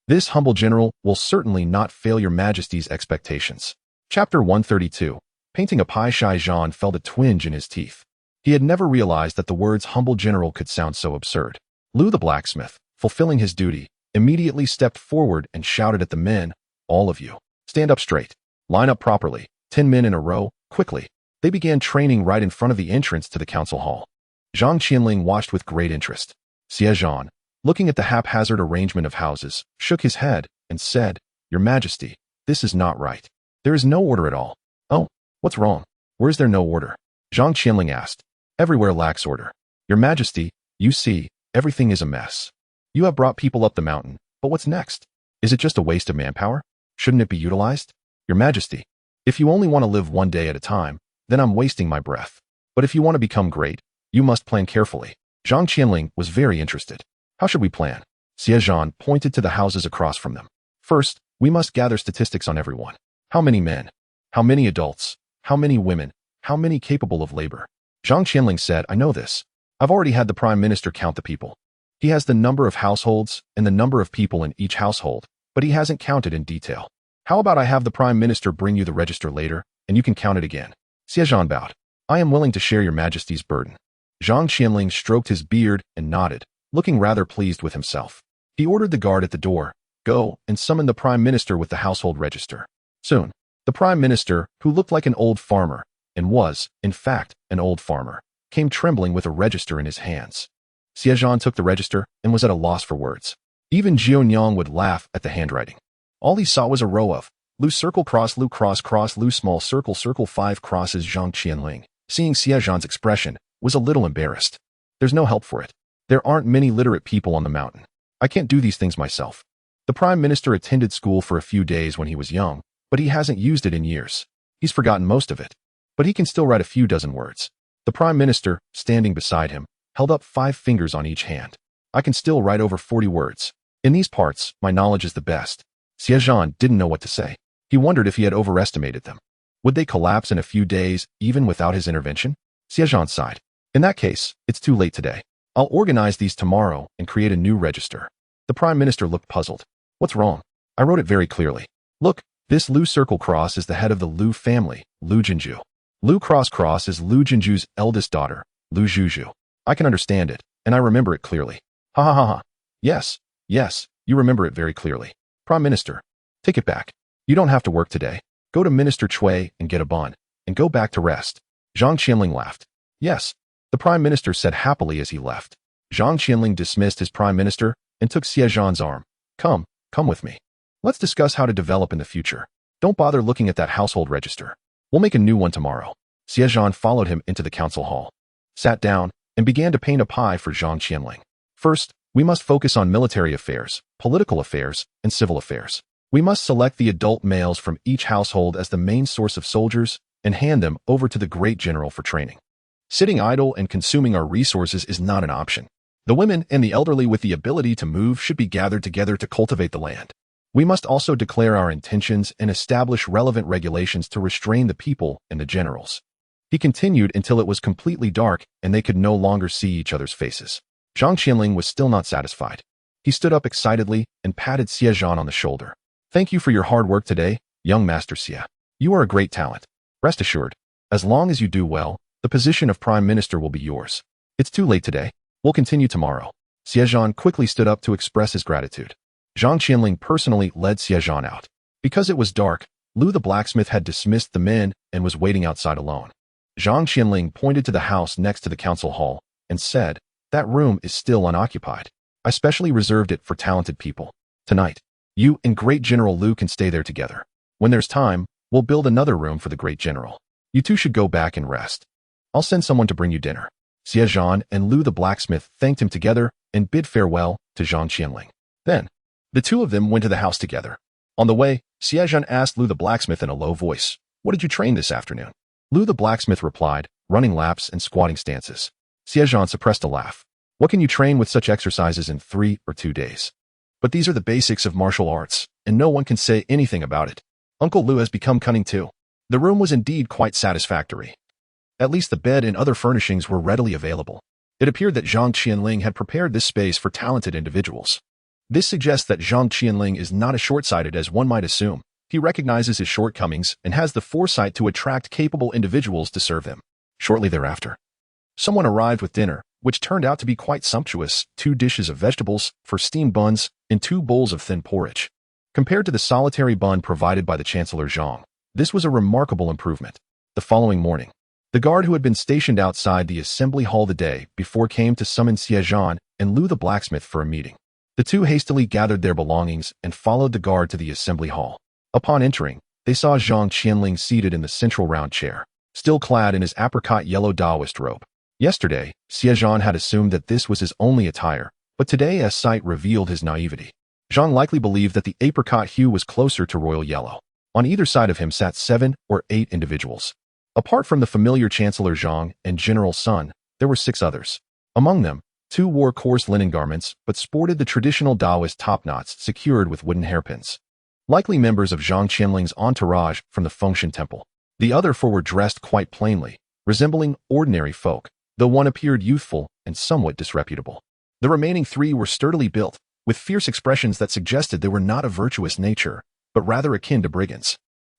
This humble general will certainly not fail your majesty's expectations. Chapter 132. Painting a pie. Xie Zhan felt a twinge in his teeth. He had never realized that the words humble general could sound so absurd. Lu the blacksmith, fulfilling his duty, immediately stepped forward and shouted at the men, all of you, stand up straight. Line up properly, 10 men in a row, quickly. They began training right in front of the entrance to the council hall. Zhang Qianling watched with great interest. Xie Zhan, looking at the haphazard arrangement of houses, shook his head and said, Your Majesty, this is not right. There is no order at all. Oh, what's wrong? Where is there no order? Zhang Qianling asked. Everywhere lacks order. Your Majesty, you see, everything is a mess. You have brought people up the mountain, but what's next? Is it just a waste of manpower? Shouldn't it be utilized? Your Majesty, if you only want to live one day at a time, then I'm wasting my breath. But if you want to become great, you must plan carefully. Zhang Qianling was very interested. How should we plan? Xie Zhan pointed to the houses across from them. First, we must gather statistics on everyone. How many men? How many adults? How many women? How many capable of labor? Zhang Qianling said, I know this. I've already had the Prime Minister count the people. He has the number of households and the number of people in each household, but he hasn't counted in detail. How about I have the Prime Minister bring you the register later, and you can count it again? Xie Zhan bowed. I am willing to share your Majesty's burden. Zhang Qianling stroked his beard and nodded, looking rather pleased with himself. He ordered the guard at the door, go and summon the Prime Minister with the household register. Soon, the Prime Minister, who looked like an old farmer, and was, in fact, an old farmer, came trembling with a register in his hands. Xie Zhan took the register and was at a loss for words. Even Zhou Nyang would laugh at the handwriting. All he saw was a row of Lu circle cross Lu cross cross Lu small circle circle 5 crosses. Zhang Qianling, seeing Xie Zhan's expression, was a little embarrassed. There's no help for it. There aren't many literate people on the mountain. I can't do these things myself. The Prime Minister attended school for a few days when he was young, but he hasn't used it in years. He's forgotten most of it. But he can still write a few dozen words. The Prime Minister, standing beside him, held up 5 fingers on each hand. I can still write over 40 words. In these parts, my knowledge is the best. Xie Zhan didn't know what to say. He wondered if he had overestimated them. Would they collapse in a few days, even without his intervention? Xie Zhan sighed. In that case, it's too late today. I'll organize these tomorrow and create a new register. The Prime Minister looked puzzled. What's wrong? I wrote it very clearly. Look, this Lu circle cross is the head of the Lu family, Lu Jinju. Lu cross cross is Lu Jinju's eldest daughter, Lu Zhuzhu. I can understand it, and I remember it clearly. Ha ha ha ha. Yes, you remember it very clearly. Prime Minister, take it back. You don't have to work today. Go to Minister Cui and get a bun, and go back to rest. Zhang Qianling laughed. Yes, the Prime Minister said happily as he left. Zhang Qianling dismissed his Prime Minister and took Xie Zhan's arm. Come with me. Let's discuss how to develop in the future. Don't bother looking at that household register. We'll make a new one tomorrow. Xie Zhan followed him into the council hall, sat down, and began to paint a pie for Zhang Qianling. First, we must focus on military affairs, political affairs, and civil affairs. We must select the adult males from each household as the main source of soldiers and hand them over to the great general for training. Sitting idle and consuming our resources is not an option. The women and the elderly with the ability to move should be gathered together to cultivate the land. We must also declare our intentions and establish relevant regulations to restrain the people and the generals. He continued until it was completely dark and they could no longer see each other's faces. Zhang Qianling was still not satisfied. He stood up excitedly and patted Xie Zhan on the shoulder. Thank you for your hard work today, young Master Xie. You are a great talent. Rest assured, as long as you do well, the position of Prime Minister will be yours. It's too late today. We'll continue tomorrow. Xie Zhan quickly stood up to express his gratitude. Zhang Qianling personally led Xie Zhan out. Because it was dark, Lu the blacksmith had dismissed the men and was waiting outside alone. Zhang Qianling pointed to the house next to the council hall and said, that room is still unoccupied. I specially reserved it for talented people. Tonight, you and Great General Lu can stay there together. When there's time, we'll build another room for the Great General. You two should go back and rest. I'll send someone to bring you dinner. Xie Zhan and Lu the blacksmith thanked him together and bid farewell to Zhang Qianling. Then, the two of them went to the house together. On the way, Xie Zhan asked Lu the blacksmith in a low voice, what did you train this afternoon? Lu the blacksmith replied, running laps and squatting stances. Xie Zhan suppressed a laugh. What can you train with such exercises in 3 or 2 days? But these are the basics of martial arts, and no one can say anything about it. Uncle Lu has become cunning too. The room was indeed quite satisfactory. At least the bed and other furnishings were readily available. It appeared that Zhang Qianling had prepared this space for talented individuals. This suggests that Zhang Qianling is not as short-sighted as one might assume. He recognizes his shortcomings and has the foresight to attract capable individuals to serve him. Shortly thereafter, someone arrived with dinner, which turned out to be quite sumptuous: 2 dishes of vegetables, 4 steamed buns, and 2 bowls of thin porridge. Compared to the solitary bun provided by the Chancellor Zhang, this was a remarkable improvement. The following morning, the guard who had been stationed outside the assembly hall the day before came to summon Xie Zhan and Lu the blacksmith for a meeting. The two hastily gathered their belongings and followed the guard to the assembly hall. Upon entering, they saw Zhang Qianling seated in the central round chair, still clad in his apricot yellow Taoist robe. Yesterday, Xie Zhan had assumed that this was his only attire, but today a sight revealed his naivety. Zhang likely believed that the apricot hue was closer to royal yellow. On either side of him sat 7 or 8 individuals. Apart from the familiar Chancellor Zhang and General Sun, there were 6 others. Among them, 2 wore coarse linen garments but sported the traditional Taoist topknots secured with wooden hairpins. Likely members of Zhang Qianling's entourage from the Fengshan Temple. The other 4 were dressed quite plainly, resembling ordinary folk, though one appeared youthful and somewhat disreputable. The remaining three were sturdily built, with fierce expressions that suggested they were not of virtuous nature, but rather akin to brigands.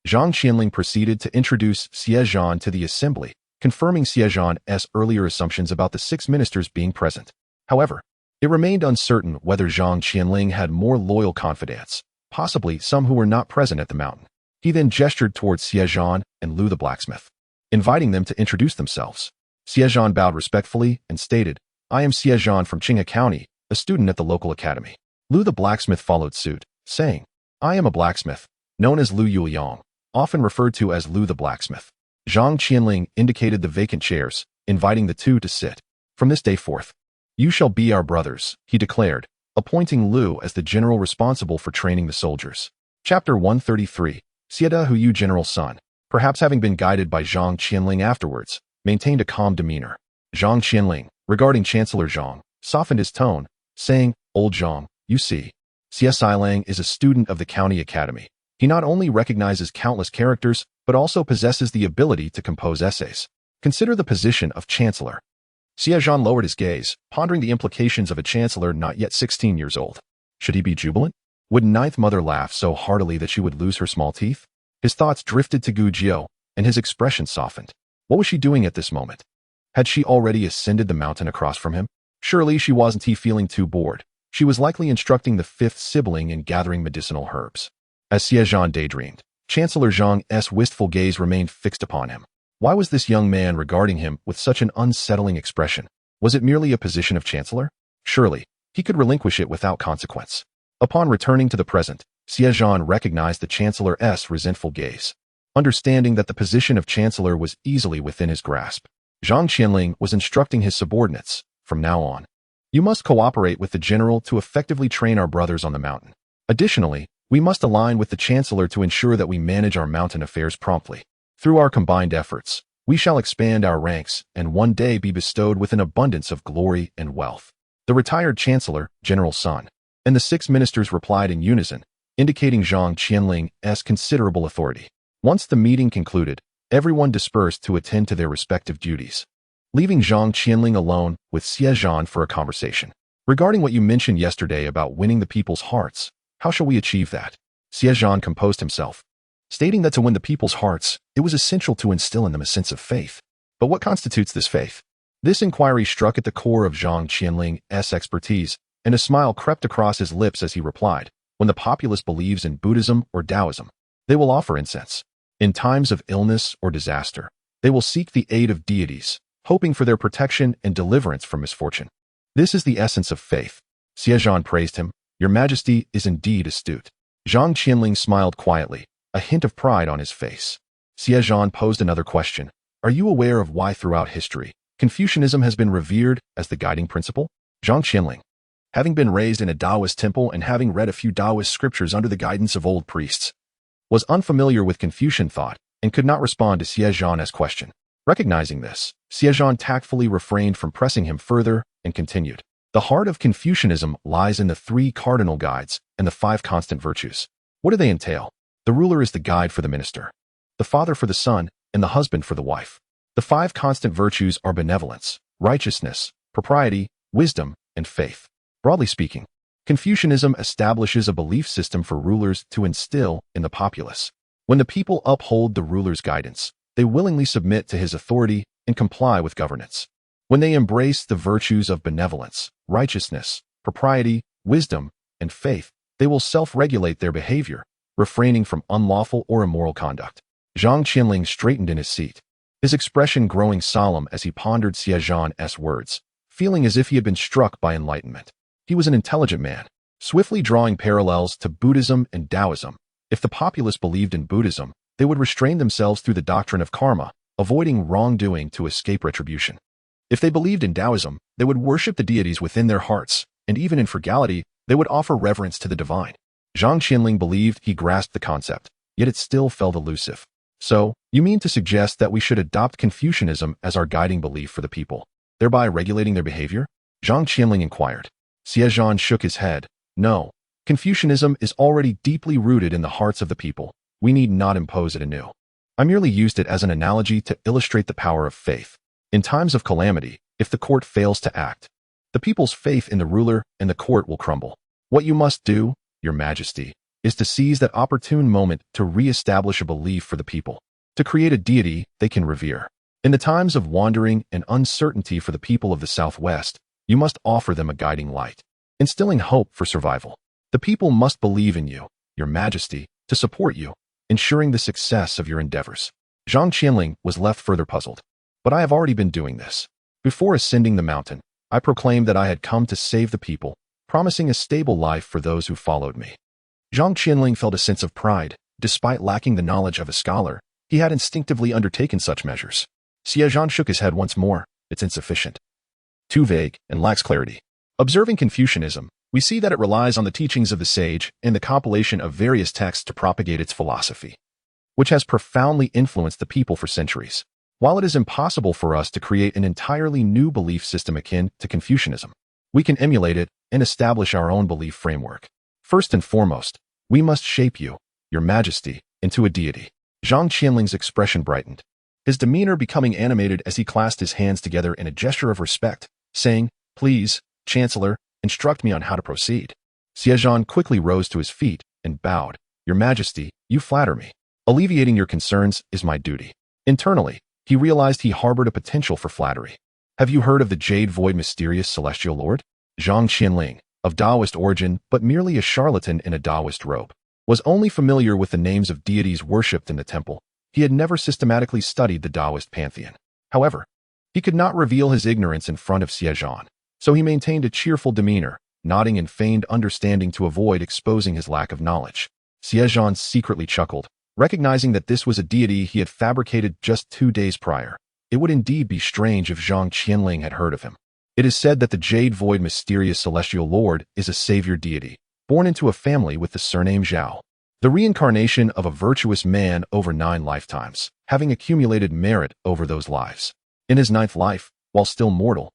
Zhang Qianling proceeded to introduce Xie Zhan to the assembly, confirming Xie Zhan's earlier assumptions about the 6 ministers being present. However, it remained uncertain whether Zhang Qianling had more loyal confidants, possibly some who were not present at the mountain. He then gestured towards Xie Zhan and Lu the blacksmith, inviting them to introduce themselves. Xie Zhan bowed respectfully and stated, "I am Xie Zhan from Qinghe County, a student at the local academy." Lu the blacksmith followed suit, saying, "I am a blacksmith, known as Lu Yuliang, often referred to as Lu the blacksmith." Zhang Qianling indicated the vacant chairs, inviting the two to sit. "From this day forth, you shall be our brothers," he declared, appointing Lu as the general responsible for training the soldiers. Chapter 133, Xie Huyu General Sun, perhaps having been guided by Zhang Qianling afterwards, maintained a calm demeanor. Zhang Qianling, regarding Chancellor Zhang, softened his tone, saying, "Old Zhang, you see, Xie Zhan is a student of the county academy. He not only recognizes countless characters, but also possesses the ability to compose essays. Consider the position of chancellor." Xie Zhan lowered his gaze, pondering the implications of a chancellor not yet 16 years old. Should he be jubilant? Would Ninth Mother laugh so heartily that she would lose her small teeth? His thoughts drifted to Gu Jiao, and his expression softened. What was she doing at this moment? Had she already ascended the mountain across from him? Surely she wasn't feeling too bored. She was likely instructing the 5th sibling in gathering medicinal herbs. As Xie Zhan daydreamed, Chancellor Zhang's wistful gaze remained fixed upon him. Why was this young man regarding him with such an unsettling expression? Was it merely a position of chancellor? Surely, he could relinquish it without consequence. Upon returning to the present, Xie Zhan recognized the chancellor's resentful gaze. Understanding that the position of chancellor was easily within his grasp, Zhang Qianling was instructing his subordinates, "From now on, you must cooperate with the general to effectively train our brothers on the mountain. Additionally, we must align with the chancellor to ensure that we manage our mountain affairs promptly. Through our combined efforts, we shall expand our ranks and one day be bestowed with an abundance of glory and wealth." The retired chancellor, General Sun, and the 6 ministers replied in unison, indicating Zhang Qianling's considerable authority. Once the meeting concluded, everyone dispersed to attend to their respective duties, leaving Zhang Qianling alone with Xie Zhan for a conversation. "Regarding what you mentioned yesterday about winning the people's hearts, how shall we achieve that?" Xie Zhan composed himself, stating that to win the people's hearts, it was essential to instill in them a sense of faith. But what constitutes this faith? This inquiry struck at the core of Zhang Qianling's expertise, and a smile crept across his lips as he replied, "When the populace believes in Buddhism or Taoism, they will offer incense. In times of illness or disaster, they will seek the aid of deities, hoping for their protection and deliverance from misfortune. This is the essence of faith." Xie Zhan praised him. "Your Majesty is indeed astute." Zhang Qianling smiled quietly, a hint of pride on his face. Xie Zhan posed another question. "Are you aware of why throughout history, Confucianism has been revered as the guiding principle?" Zhang Qianling, having been raised in a Taoist temple and having read a few Taoist scriptures under the guidance of old priests, was unfamiliar with Confucian thought and could not respond to Xie Zhan's question. Recognizing this, Xie Zhan tactfully refrained from pressing him further and continued, "The heart of Confucianism lies in the 3 cardinal guides and the 5 constant virtues. What do they entail? The ruler is the guide for the minister, the father for the son, and the husband for the wife. The 5 constant virtues are benevolence, righteousness, propriety, wisdom, and faith. Broadly speaking, Confucianism establishes a belief system for rulers to instill in the populace. When the people uphold the ruler's guidance, they willingly submit to his authority and comply with governance. When they embrace the virtues of benevolence, righteousness, propriety, wisdom, and faith, they will self-regulate their behavior, refraining from unlawful or immoral conduct." Zhang Qianling straightened in his seat, his expression growing solemn as he pondered Xie Zhan's words, feeling as if he had been struck by enlightenment. He was an intelligent man, swiftly drawing parallels to Buddhism and Taoism. If the populace believed in Buddhism, they would restrain themselves through the doctrine of karma, avoiding wrongdoing to escape retribution. If they believed in Taoism, they would worship the deities within their hearts, and even in frugality, they would offer reverence to the divine. Zhang Qianling believed he grasped the concept, yet it still felt elusive. "So, you mean to suggest that we should adopt Confucianism as our guiding belief for the people, thereby regulating their behavior?" Zhang Qianling inquired. Xie Zhan shook his head. "No, Confucianism is already deeply rooted in the hearts of the people. We need not impose it anew. I merely used it as an analogy to illustrate the power of faith. In times of calamity, if the court fails to act, The people's faith in the ruler and the court will crumble. What you must do, Your Majesty, is to seize that opportune moment to re-establish a belief for the people, to create a deity they can revere. In the times of wandering and uncertainty for the people of the Southwest, you must offer them a guiding light, instilling hope for survival. The people must believe in you, Your Majesty, to support you, ensuring the success of your endeavors. Zhang Qianling was left further puzzled. But I have already been doing this. Before ascending the mountain, I proclaimed that I had come to save the people, promising a stable life for those who followed me. Zhang Qianling felt a sense of pride. Despite lacking the knowledge of a scholar, he had instinctively undertaken such measures. Xie Zhan shook his head once more. It's insufficient. Too vague and lacks clarity. Observing Confucianism, we see that it relies on the teachings of the sage and the compilation of various texts to propagate its philosophy, which has profoundly influenced the people for centuries. While it is impossible for us to create an entirely new belief system akin to Confucianism, we can emulate it and establish our own belief framework. First and foremost, we must shape you, Your Majesty, into a deity. Zhang Qianling's expression brightened, his demeanor becoming animated as he clasped his hands together in a gesture of respect, saying, "Please, Chancellor, instruct me on how to proceed." Xie Zhan quickly rose to his feet and bowed. "Your Majesty, you flatter me. Alleviating your concerns is my duty." Internally, he realized he harbored a potential for flattery. "Have you heard of the Jade Void mysterious celestial lord?" Zhang Qianling, of Taoist origin but merely a charlatan in a Taoist robe, was only familiar with the names of deities worshipped in the temple. He had never systematically studied the Taoist pantheon. However, he could not reveal his ignorance in front of Xie Zhan, so he maintained a cheerful demeanor, nodding in feigned understanding to avoid exposing his lack of knowledge. Xie Zhan secretly chuckled, recognizing that this was a deity he had fabricated just 2 days prior. It would indeed be strange if Zhang Qianling had heard of him. It is said that the Jade Void mysterious celestial lord is a savior deity, born into a family with the surname Zhao, the reincarnation of a virtuous man over 9 lifetimes, having accumulated merit over those lives. In his 9th life, while still mortal,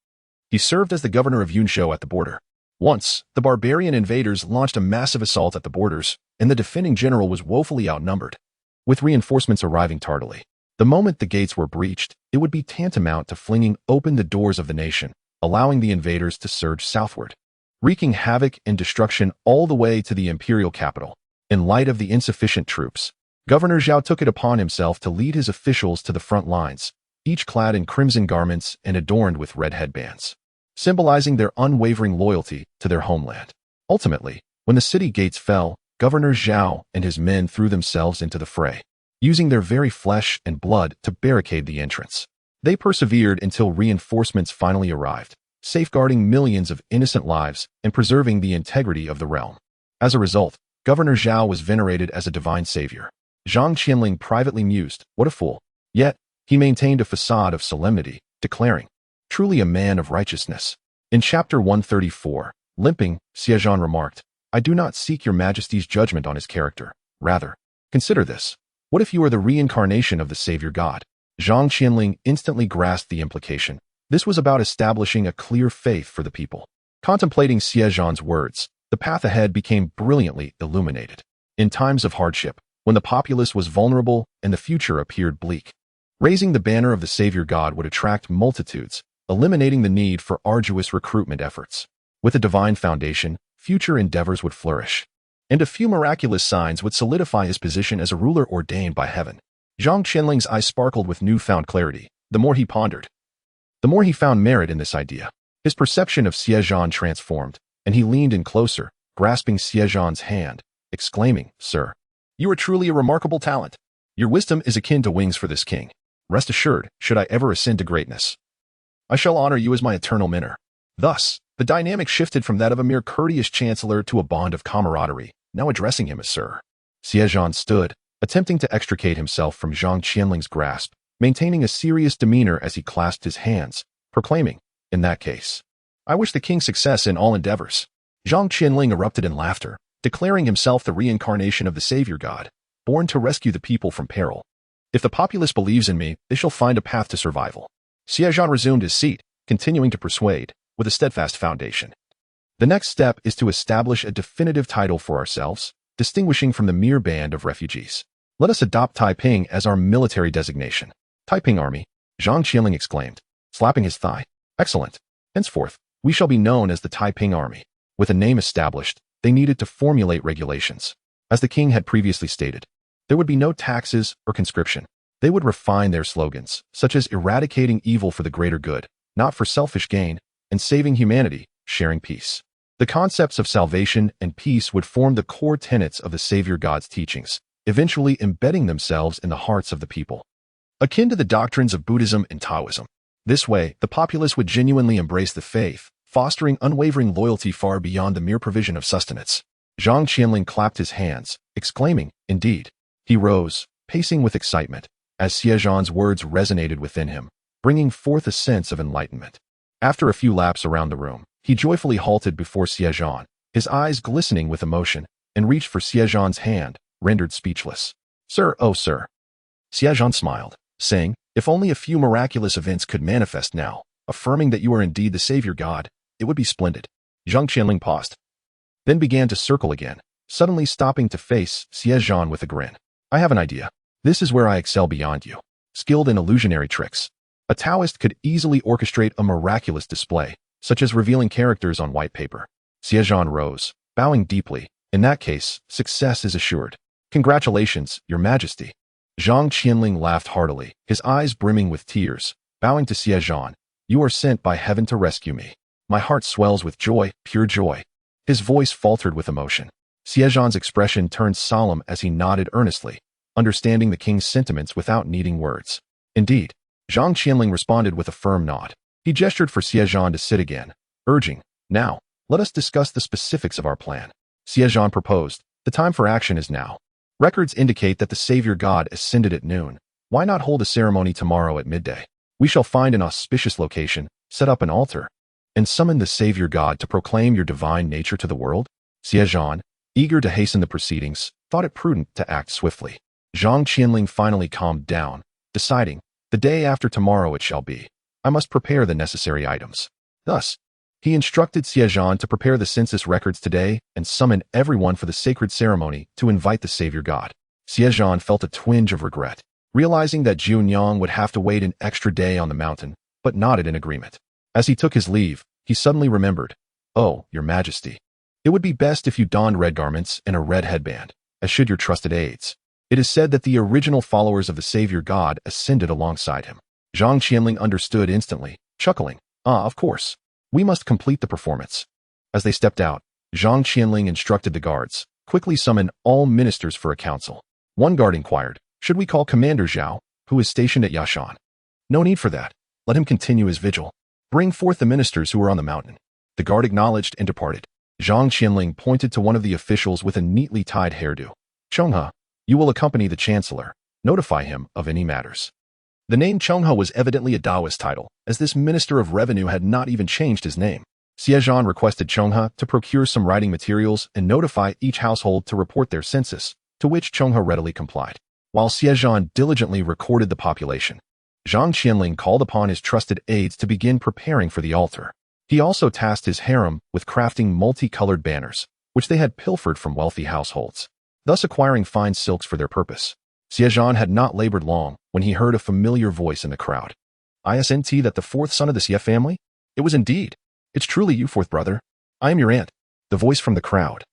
he served as the governor of Yunshou at the border. Once, the barbarian invaders launched a massive assault at the borders, and the defending general was woefully outnumbered, with reinforcements arriving tardily. The moment the gates were breached, it would be tantamount to flinging open the doors of the nation, allowing the invaders to surge southward, wreaking havoc and destruction all the way to the imperial capital. In light of the insufficient troops, Governor Zhao took it upon himself to lead his officials to the front lines, each clad in crimson garments and adorned with red headbands, symbolizing their unwavering loyalty to their homeland. Ultimately, when the city gates fell, Governor Zhao and his men threw themselves into the fray, using their very flesh and blood to barricade the entrance. They persevered until reinforcements finally arrived, safeguarding millions of innocent lives and preserving the integrity of the realm. As a result, Governor Zhao was venerated as a divine savior. Zhang Qianling privately mused, "What a fool." Yet, he maintained a facade of solemnity, declaring, "Truly a man of righteousness." In chapter 134, limping, Xie Zhan remarked, "I do not seek your Majesty's judgment on his character. Rather, consider this. What if you are the reincarnation of the Savior God?" Zhang Qianling instantly grasped the implication. This was about establishing a clear faith for the people. Contemplating Xie Zhan's words, the path ahead became brilliantly illuminated. In times of hardship, when the populace was vulnerable and the future appeared bleak, raising the banner of the Savior God would attract multitudes, eliminating the need for arduous recruitment efforts. With a divine foundation, future endeavors would flourish, and a few miraculous signs would solidify his position as a ruler ordained by heaven. Zhang Qianling's eyes sparkled with newfound clarity. The more he pondered, the more he found merit in this idea. His perception of Xie Zhan transformed, and he leaned in closer, grasping Xie Zhan's hand, exclaiming, "Sir, you are truly a remarkable talent. Your wisdom is akin to wings for this king. Rest assured, should I ever ascend to greatness, I shall honor you as my eternal mentor." Thus, the dynamic shifted from that of a mere courteous chancellor to a bond of camaraderie, now addressing him as Sir. Xie Zhan stood, attempting to extricate himself from Zhang Qianling's grasp, maintaining a serious demeanor as he clasped his hands, proclaiming, "In that case, I wish the king success in all endeavors." Zhang Qianling erupted in laughter, declaring himself the reincarnation of the Savior God, born to rescue the people from peril. "If the populace believes in me, they shall find a path to survival." Xie Zhan resumed his seat, continuing to persuade, with a steadfast foundation. "The next step is to establish a definitive title for ourselves, distinguishing from the mere band of refugees. Let us adopt Taiping as our military designation." "Taiping Army," Zhang Qianling exclaimed, slapping his thigh. "Excellent. Henceforth, We shall be known as the Taiping Army. With a name established, they needed to formulate regulations. As the king had previously stated, there would be no taxes or conscription. They would refine their slogans, such as eradicating evil for the greater good, not for selfish gain, and saving humanity, sharing peace. The concepts of salvation and peace would form the core tenets of the Savior God's teachings, eventually embedding themselves in the hearts of the people. Akin to the doctrines of Buddhism and Taoism. This way, the populace would genuinely embrace the faith, fostering unwavering loyalty far beyond the mere provision of sustenance. Zhang Qianling clapped his hands, exclaiming, "Indeed." He rose, pacing with excitement, as Xie Zhan's words resonated within him, bringing forth a sense of enlightenment. After a few laps around the room, he joyfully halted before Xie Zhan, his eyes glistening with emotion, and reached for Xie Zhan's hand, rendered speechless. "Sir, oh sir." Xie Zhan smiled, saying, "If only a few miraculous events could manifest now, affirming that you are indeed the Savior God, it would be splendid." Zhang Qianling paused, then began to circle again, suddenly stopping to face Xie Zhan with a grin. "I have an idea. This is where I excel beyond you. Skilled in illusionary tricks. A Taoist could easily orchestrate a miraculous display, such as revealing characters on white paper." Xie Zhan rose, bowing deeply. "In that case, success is assured. Congratulations, Your Majesty." Zhang Qianling laughed heartily, his eyes brimming with tears, bowing to Xie Zhan. "You are sent by heaven to rescue me. My heart swells with joy, pure joy." His voice faltered with emotion. Xie Zhan's expression turned solemn as he nodded earnestly, understanding the king's sentiments without needing words. "Indeed." Zhang Qianling responded with a firm nod. He gestured for Xie Zhan to sit again, urging, "Now, let us discuss the specifics of our plan." Xie Zhan proposed, "The time for action is now. Records indicate that the Savior God ascended at noon. Why not hold a ceremony tomorrow at midday? We shall find an auspicious location, set up an altar, and summon the Savior God to proclaim your divine nature to the world." Xie Zhan, eager to hasten the proceedings, thought it prudent to act swiftly. Zhang Qianling finally calmed down, deciding, "The day after tomorrow it shall be. I must prepare the necessary items." Thus, he instructed Xie Zhan to prepare the census records today and summon everyone for the sacred ceremony to invite the Savior God. Xie Zhan felt a twinge of regret, realizing that Junyang would have to wait an extra day on the mountain, but nodded in agreement. As he took his leave, he suddenly remembered, "Oh, Your Majesty, it would be best if you donned red garments and a red headband, as should your trusted aides. It is said that the original followers of the Savior God ascended alongside him." Zhang Qianling understood instantly, chuckling, "Ah, of course. We must complete the performance." As they stepped out, Zhang Qianling instructed the guards, "Quickly summon all ministers for a council." One guard inquired, "Should we call Commander Zhao, who is stationed at Yashan?" "No need for that. Let him continue his vigil. Bring forth the ministers who are on the mountain." The guard acknowledged and departed. Zhang Qianling pointed to one of the officials with a neatly tied hairdo. "Chenghe, you will accompany the chancellor. Notify him of any matters." The name Chenghe was evidently a Taoist title, as this minister of revenue had not even changed his name. Xie Zhan requested Chenghe to procure some writing materials and notify each household to report their census, to which Chenghe readily complied. While Xie Zhan diligently recorded the population, Zhang Qianling called upon his trusted aides to begin preparing for the altar. He also tasked his harem with crafting multicolored banners, which they had pilfered from wealthy households, thus acquiring fine silks for their purpose. Xie Zhan had not labored long when he heard a familiar voice in the crowd. "Isn't that the fourth son of the Xie family?" "It was indeed. It's truly you, fourth brother. I am your aunt." The voice from the crowd,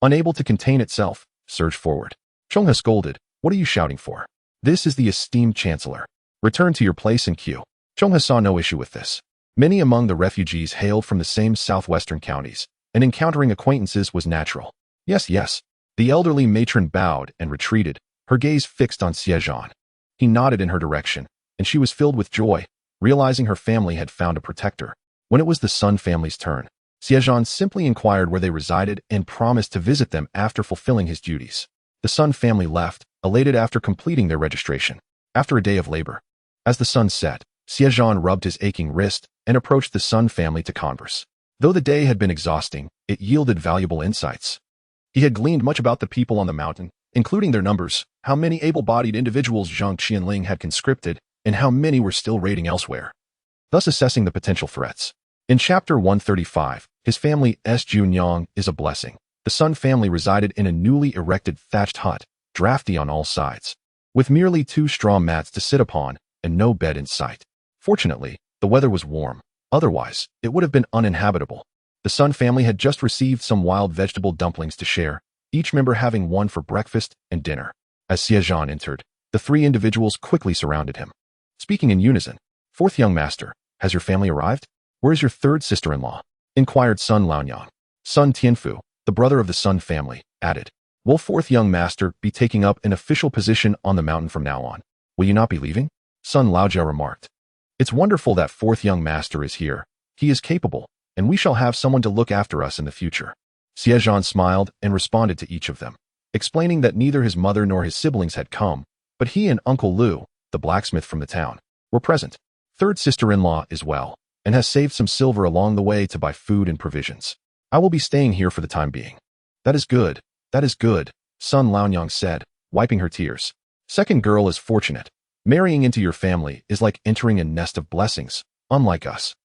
unable to contain itself, surged forward. Chenghe scolded, "What are you shouting for? This is the esteemed chancellor. Return to your place in queue." Chenghe saw no issue with this. Many among the refugees hailed from the same southwestern counties, and encountering acquaintances was natural. "Yes, yes." The elderly matron bowed and retreated, her gaze fixed on Xie Zhan. He nodded in her direction, and she was filled with joy, realizing her family had found a protector. When it was the Sun family's turn, Xie Zhan simply inquired where they resided and promised to visit them after fulfilling his duties. The Sun family left, elated after completing their registration. After a day of labor, as the sun set, Xie Zhan rubbed his aching wrist and approached the Sun family to converse. Though the day had been exhausting, it yielded valuable insights. He had gleaned much about the people on the mountain, including their numbers, how many able-bodied individuals Zhang Qianling had conscripted, and how many were still raiding elsewhere, thus assessing the potential threats. In Chapter 135, his family's Junyang is a blessing. The Sun family resided in a newly erected thatched hut, drafty on all sides, with merely 2 straw mats to sit upon and no bed in sight. Fortunately, the weather was warm, Otherwise, it would have been uninhabitable. The Sun family had just received some wild vegetable dumplings to share, each member having one for breakfast and dinner. As Xie Zhan entered, the three individuals quickly surrounded him. Speaking in unison, "Fourth young master, has your family arrived? Where is your third sister-in-law?" inquired Sun Laonyang. Sun Tianfu, the brother of the Sun family, added, "Will fourth young master be taking up an official position on the mountain from now on? Will you not be leaving?" Sun Laojia remarked. "It's wonderful that fourth young master is here. He is capable, and we shall have someone to look after us in the future." Xie Zhan smiled and responded to each of them, explaining that neither his mother nor his siblings had come, but he and Uncle Lu, the blacksmith from the town, were present. "Third sister-in-law is well, and has saved some silver along the way to buy food and provisions. I will be staying here for the time being." That is good, Sun Laonyang said, wiping her tears. "Second girl is fortunate. Marrying into your family is like entering a nest of blessings, unlike us."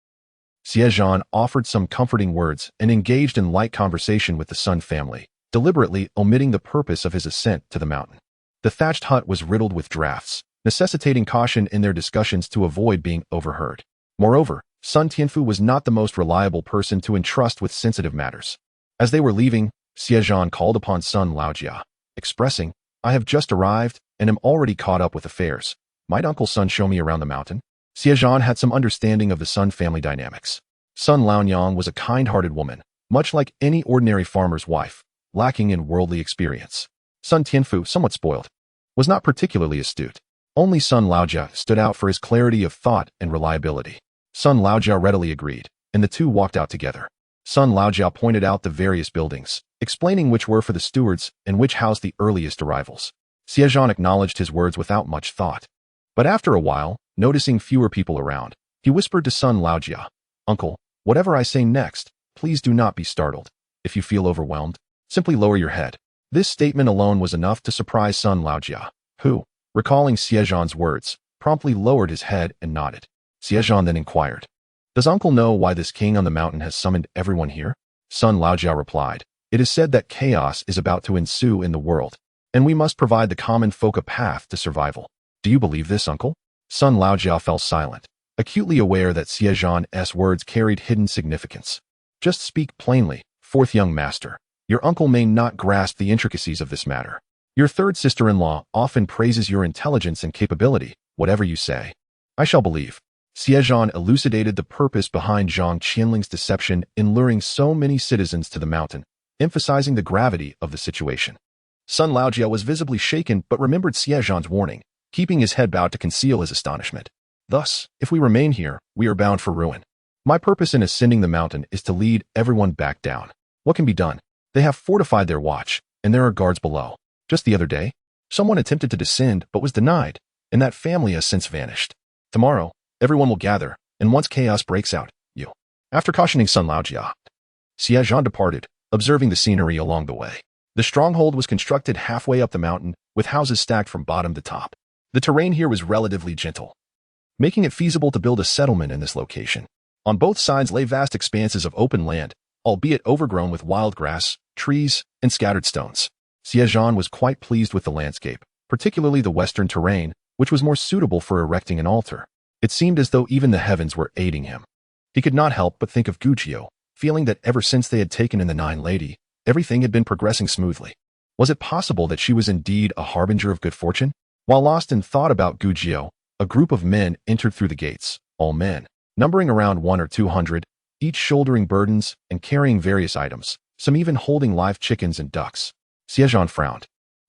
Xie Zhan offered some comforting words and engaged in light conversation with the Sun family, deliberately omitting the purpose of his ascent to the mountain. The thatched hut was riddled with drafts, necessitating caution in their discussions to avoid being overheard. Moreover, Sun Tianfu was not the most reliable person to entrust with sensitive matters. As they were leaving, Xie Zhan called upon Sun Laojia, expressing, "I have just arrived and am already caught up with affairs. Might Uncle Sun show me around the mountain?" Xie Zhan had some understanding of the Sun family dynamics. Sun Laonyang was a kind-hearted woman, much like any ordinary farmer's wife, lacking in worldly experience. Sun Tianfu, somewhat spoiled, was not particularly astute. Only Sun Laojia stood out for his clarity of thought and reliability. Sun Laojia readily agreed, and the two walked out together. Sun Laojia pointed out the various buildings, explaining which were for the stewards and which housed the earliest arrivals. Xie Zhan acknowledged his words without much thought. But after a while, noticing fewer people around, he whispered to Sun Laojia, "Uncle, whatever I say next, please do not be startled. If you feel overwhelmed, simply lower your head." This statement alone was enough to surprise Sun Laojia, who, recalling Xie Zhan's words, promptly lowered his head and nodded. Xie Zhan then inquired, "Does Uncle know why this king on the mountain has summoned everyone here?" Sun Laojia replied, "It is said that chaos is about to ensue in the world, and we must provide the common folk a path to survival. Do you believe this, Uncle?" Sun Laojia fell silent, acutely aware that Xie Zhan's words carried hidden significance. "Just speak plainly, fourth young master. Your uncle may not grasp the intricacies of this matter. Your third sister-in-law often praises your intelligence and capability, whatever you say. I shall believe." Xie Zhan elucidated the purpose behind Zhang Qianling's deception in luring so many citizens to the mountain, emphasizing the gravity of the situation. Sun Laojia was visibly shaken but remembered Xie Zhan's warning, keeping his head bowed to conceal his astonishment. "Thus, if we remain here, we are bound for ruin. My purpose in ascending the mountain is to lead everyone back down. What can be done? They have fortified their watch, and there are guards below. Just the other day, someone attempted to descend but was denied, and that family has since vanished. Tomorrow, everyone will gather, and once chaos breaks out, you." After cautioning Sun Laojia, Xie Zhan departed, observing the scenery along the way. The stronghold was constructed halfway up the mountain, with houses stacked from bottom to top. The terrain here was relatively gentle, making it feasible to build a settlement in this location. On both sides lay vast expanses of open land, albeit overgrown with wild grass, trees, and scattered stones. Xie Zhan was quite pleased with the landscape, particularly the western terrain, which was more suitable for erecting an altar. It seemed as though even the heavens were aiding him. He could not help but think of Gujiu, feeling that ever since they had taken in the Nine Lady, everything had been progressing smoothly. Was it possible that she was indeed a harbinger of good fortune? While lost in thought about Gujiu, a group of men entered through the gates, all men, numbering around 100 or 200, each shouldering burdens and carrying various items, some even holding live chickens and ducks. Xie Zhan frowned.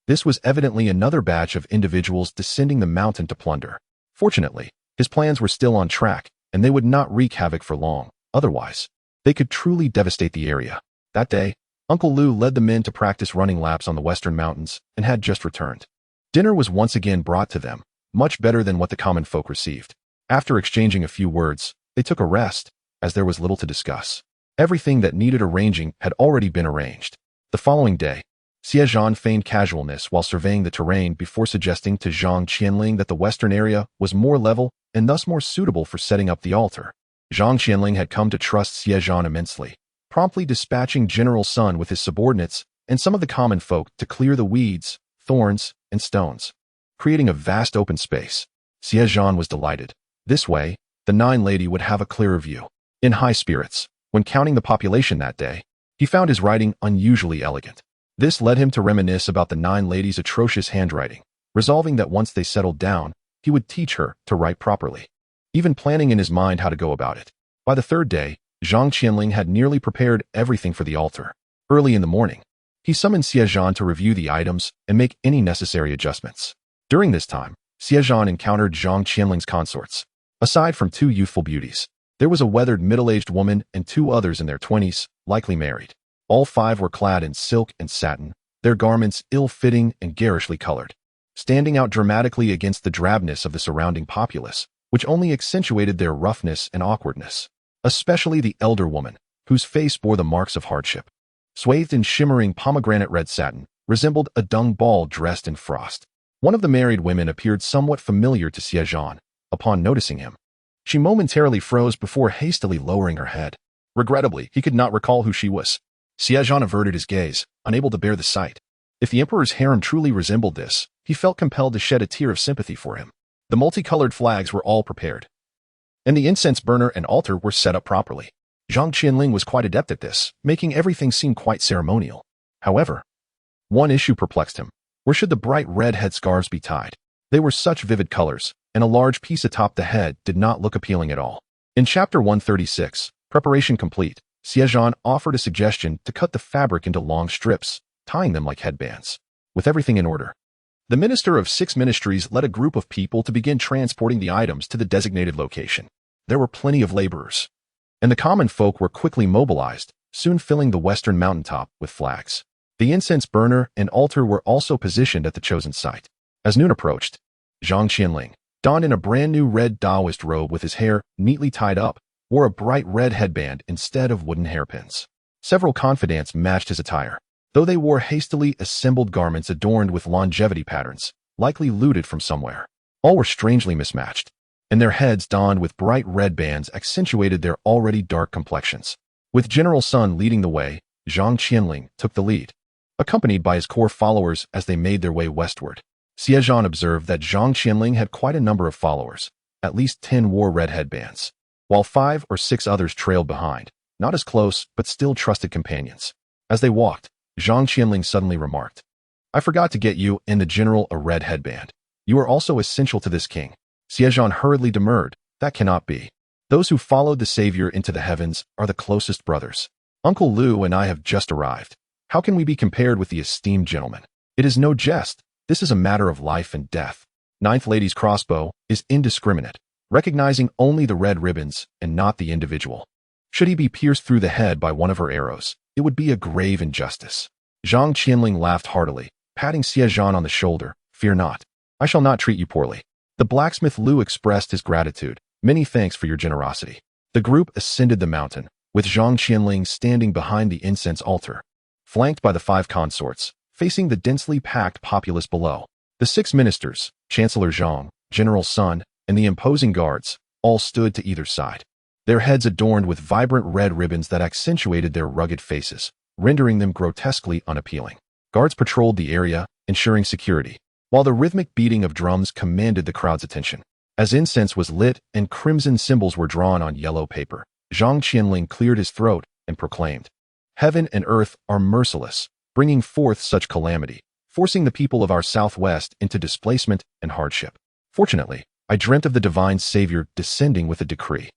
This was evidently another batch of individuals descending the mountain to plunder. Fortunately, his plans were still on track, and they would not wreak havoc for long. Otherwise, they could truly devastate the area. That day, Uncle Lu led the men to practice running laps on the western mountains and had just returned. Dinner was once again brought to them, much better than what the common folk received. After exchanging a few words, they took a rest, as there was little to discuss. Everything that needed arranging had already been arranged. The following day, Xie Zhan feigned casualness while surveying the terrain before suggesting to Zhang Qianling that the western area was more level and thus more suitable for setting up the altar. Zhang Qianling had come to trust Xie Zhan immensely, promptly dispatching General Sun with his subordinates and some of the common folk to clear the weeds, thorns, and stones, creating a vast open space. Xie Zhan was delighted. This way, the Nine Lady would have a clearer view. In high spirits, when counting the population that day, he found his writing unusually elegant. This led him to reminisce about the 9 ladies' atrocious handwriting, resolving that once they settled down, he would teach her to write properly, even planning in his mind how to go about it. By the 3rd day, Zhang Qianling had nearly prepared everything for the altar. Early in the morning, he summoned Xie Zhan to review the items and make any necessary adjustments. During this time, Xie Zhan encountered Zhang Qianling's consorts. Aside from 2 youthful beauties, there was a weathered middle-aged woman and 2 others in their 20s, likely married. All 5 were clad in silk and satin, their garments ill-fitting and garishly colored, standing out dramatically against the drabness of the surrounding populace, which only accentuated their roughness and awkwardness. Especially the elder woman, whose face bore the marks of hardship. Swathed in shimmering pomegranate red satin, resembled a dung ball dressed in frost. One of the married women appeared somewhat familiar to Xie Zhan. Upon noticing him, she momentarily froze before hastily lowering her head. Regrettably, he could not recall who she was. Xie Zhan averted his gaze, unable to bear the sight. If the emperor's harem truly resembled this, he felt compelled to shed a tear of sympathy for him. The multicolored flags were all prepared, and the incense burner and altar were set up properly. Zhang Qianling was quite adept at this, making everything seem quite ceremonial. However, one issue perplexed him. Where should the bright red headscarves be tied? They were such vivid colors, and a large piece atop the head did not look appealing at all. In Chapter 136, Preparation Complete, Xie Zhan offered a suggestion to cut the fabric into long strips, tying them like headbands. With everything in order, the Minister of 6 Ministries led a group of people to begin transporting the items to the designated location. There were plenty of laborers, and the common folk were quickly mobilized, soon filling the western mountaintop with flags. The incense burner and altar were also positioned at the chosen site. As noon approached, Zhang Qianling, donned in a brand new red Taoist robe with his hair neatly tied up, wore a bright red headband instead of wooden hairpins. Several confidants matched his attire, though they wore hastily assembled garments adorned with longevity patterns, likely looted from somewhere. All were strangely mismatched, and their heads donned with bright red bands accentuated their already dark complexions. With General Sun leading the way, Zhang Qianling took the lead, accompanied by his core followers as they made their way westward. Xie Zhan observed that Zhang Qianling had quite a number of followers. At least 10 wore red headbands, while 5 or 6 others trailed behind, not as close but still trusted companions. As they walked, Zhang Qianling suddenly remarked, "I forgot to get you and the general a red headband. You are also essential to this king." Xie Zhan hurriedly demurred, "That cannot be. Those who followed the Savior into the heavens are the closest brothers. Uncle Lu and I have just arrived. How can we be compared with the esteemed gentleman? It is no jest. This is a matter of life and death." Ninth Lady's crossbow is indiscriminate, recognizing only the red ribbons and not the individual. Should he be pierced through the head by one of her arrows, it would be a grave injustice. Zhang Qianling laughed heartily, patting Xie Zhan on the shoulder. "Fear not. I shall not treat you poorly." The blacksmith Lu expressed his gratitude. "Many thanks for your generosity." The group ascended the mountain, with Zhang Qianling standing behind the incense altar, flanked by the 5 consorts, facing the densely packed populace below. The 6 ministers, Chancellor Zhang, General Sun, and the imposing guards, all stood to either side, their heads adorned with vibrant red ribbons that accentuated their rugged faces, rendering them grotesquely unappealing. Guards patrolled the area, ensuring security, while the rhythmic beating of drums commanded the crowd's attention. As incense was lit and crimson symbols were drawn on yellow paper, Zhang Qianling cleared his throat and proclaimed, "Heaven and earth are merciless, bringing forth such calamity, forcing the people of our southwest into displacement and hardship. Fortunately, I dreamt of the divine Savior descending with a decree."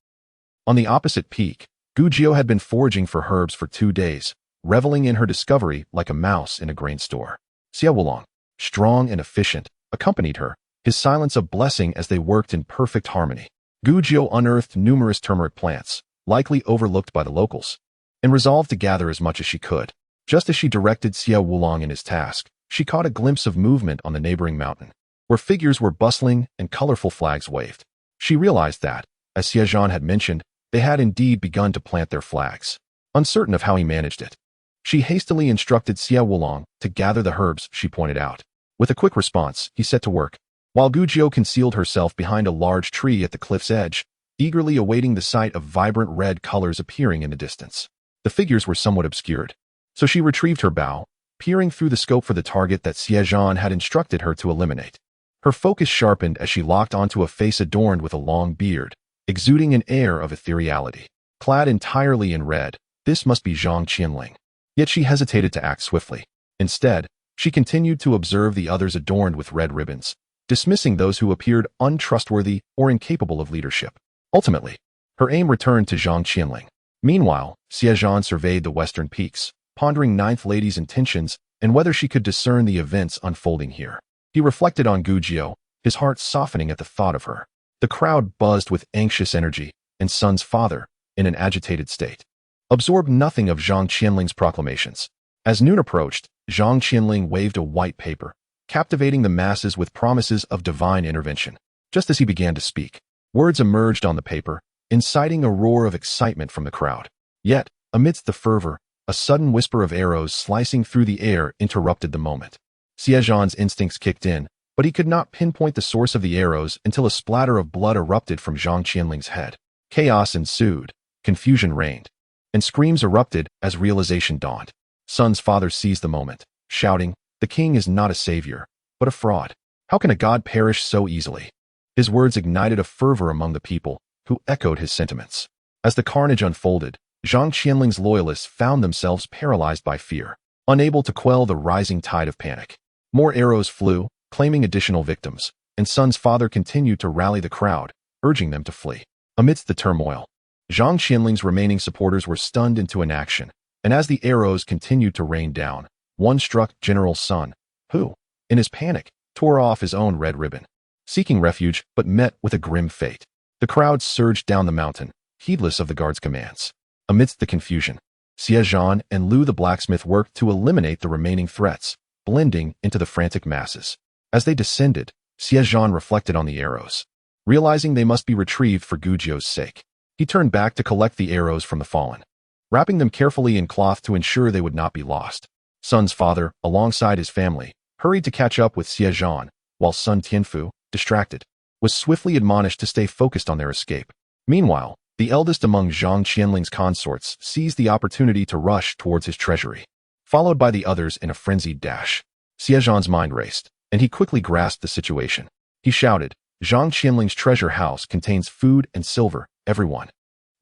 On the opposite peak, Gujiu had been foraging for herbs for 2 days, reveling in her discovery like a mouse in a grain store. Xie Wulong, strong and efficient, accompanied her, his silence a blessing as they worked in perfect harmony. Gujiu unearthed numerous turmeric plants, likely overlooked by the locals, and resolved to gather as much as she could. Just as she directed Xie Wulong in his task, she caught a glimpse of movement on the neighboring mountain, where figures were bustling and colorful flags waved. She realized that, as Xie Zhan had mentioned, they had indeed begun to plant their flags. Uncertain of how he managed it, she hastily instructed Xie Wulong to gather the herbs she pointed out. With a quick response, he set to work, while Gujiu concealed herself behind a large tree at the cliff's edge, eagerly awaiting the sight of vibrant red colors appearing in the distance. The figures were somewhat obscured, so she retrieved her bow, peering through the scope for the target that Xie Zhan had instructed her to eliminate. Her focus sharpened as she locked onto a face adorned with a long beard, exuding an air of ethereality. clad entirely in red. This must be Zhang Qianling. Yet she hesitated to act swiftly. Instead, she continued to observe the others adorned with red ribbons, dismissing those who appeared untrustworthy or incapable of leadership. Ultimately, her aim returned to Zhang Qianling. Meanwhile, Xie Zhan surveyed the western peaks, pondering Ninth Lady's intentions and whether she could discern the events unfolding here. He reflected on Gujiao, his heart softening at the thought of her. The crowd buzzed with anxious energy, and Sun's father, in an agitated state, absorbed nothing of Zhang Qianling's proclamations. As noon approached, Zhang Qianling waved a white paper, captivating the masses with promises of divine intervention. Just as he began to speak, words emerged on the paper, inciting a roar of excitement from the crowd. Yet, amidst the fervor, a sudden whisper of arrows slicing through the air interrupted the moment. Xie Zhan's instincts kicked in, but he could not pinpoint the source of the arrows until a splatter of blood erupted from Zhang Qianling's head. Chaos ensued, confusion reigned, and screams erupted as realization dawned. Sun's father seized the moment, shouting, "The king is not a savior, but a fraud. How can a god perish so easily?" His words ignited a fervor among the people, who echoed his sentiments. As the carnage unfolded, Zhang Qianling's loyalists found themselves paralyzed by fear, unable to quell the rising tide of panic. More arrows flew, claiming additional victims, and Sun's father continued to rally the crowd, urging them to flee. Amidst the turmoil, Zhang Qianling's remaining supporters were stunned into inaction, and as the arrows continued to rain down, one struck General Sun, who, in his panic, tore off his own red ribbon, seeking refuge but met with a grim fate. The crowd surged down the mountain, heedless of the guard's commands. Amidst the confusion, Xie Zhan and Lu the blacksmith worked to eliminate the remaining threats, blending into the frantic masses. As they descended, Xie Zhan reflected on the arrows. Realizing they must be retrieved for Gujiao's sake, he turned back to collect the arrows from the fallen, wrapping them carefully in cloth to ensure they would not be lost. Sun's father, alongside his family, hurried to catch up with Xie Zhan, while Sun Tianfu, distracted, was swiftly admonished to stay focused on their escape. Meanwhile, the eldest among Zhang Qianling's consorts seized the opportunity to rush towards his treasury, followed by the others in a frenzied dash. Xie Zhan's mind raced, and he quickly grasped the situation. He shouted, "Zhang Qianling's treasure house contains food and silver, everyone.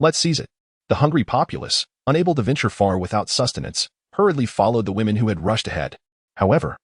Let's seize it." The hungry populace, unable to venture far without sustenance, hurriedly followed the women who had rushed ahead. However,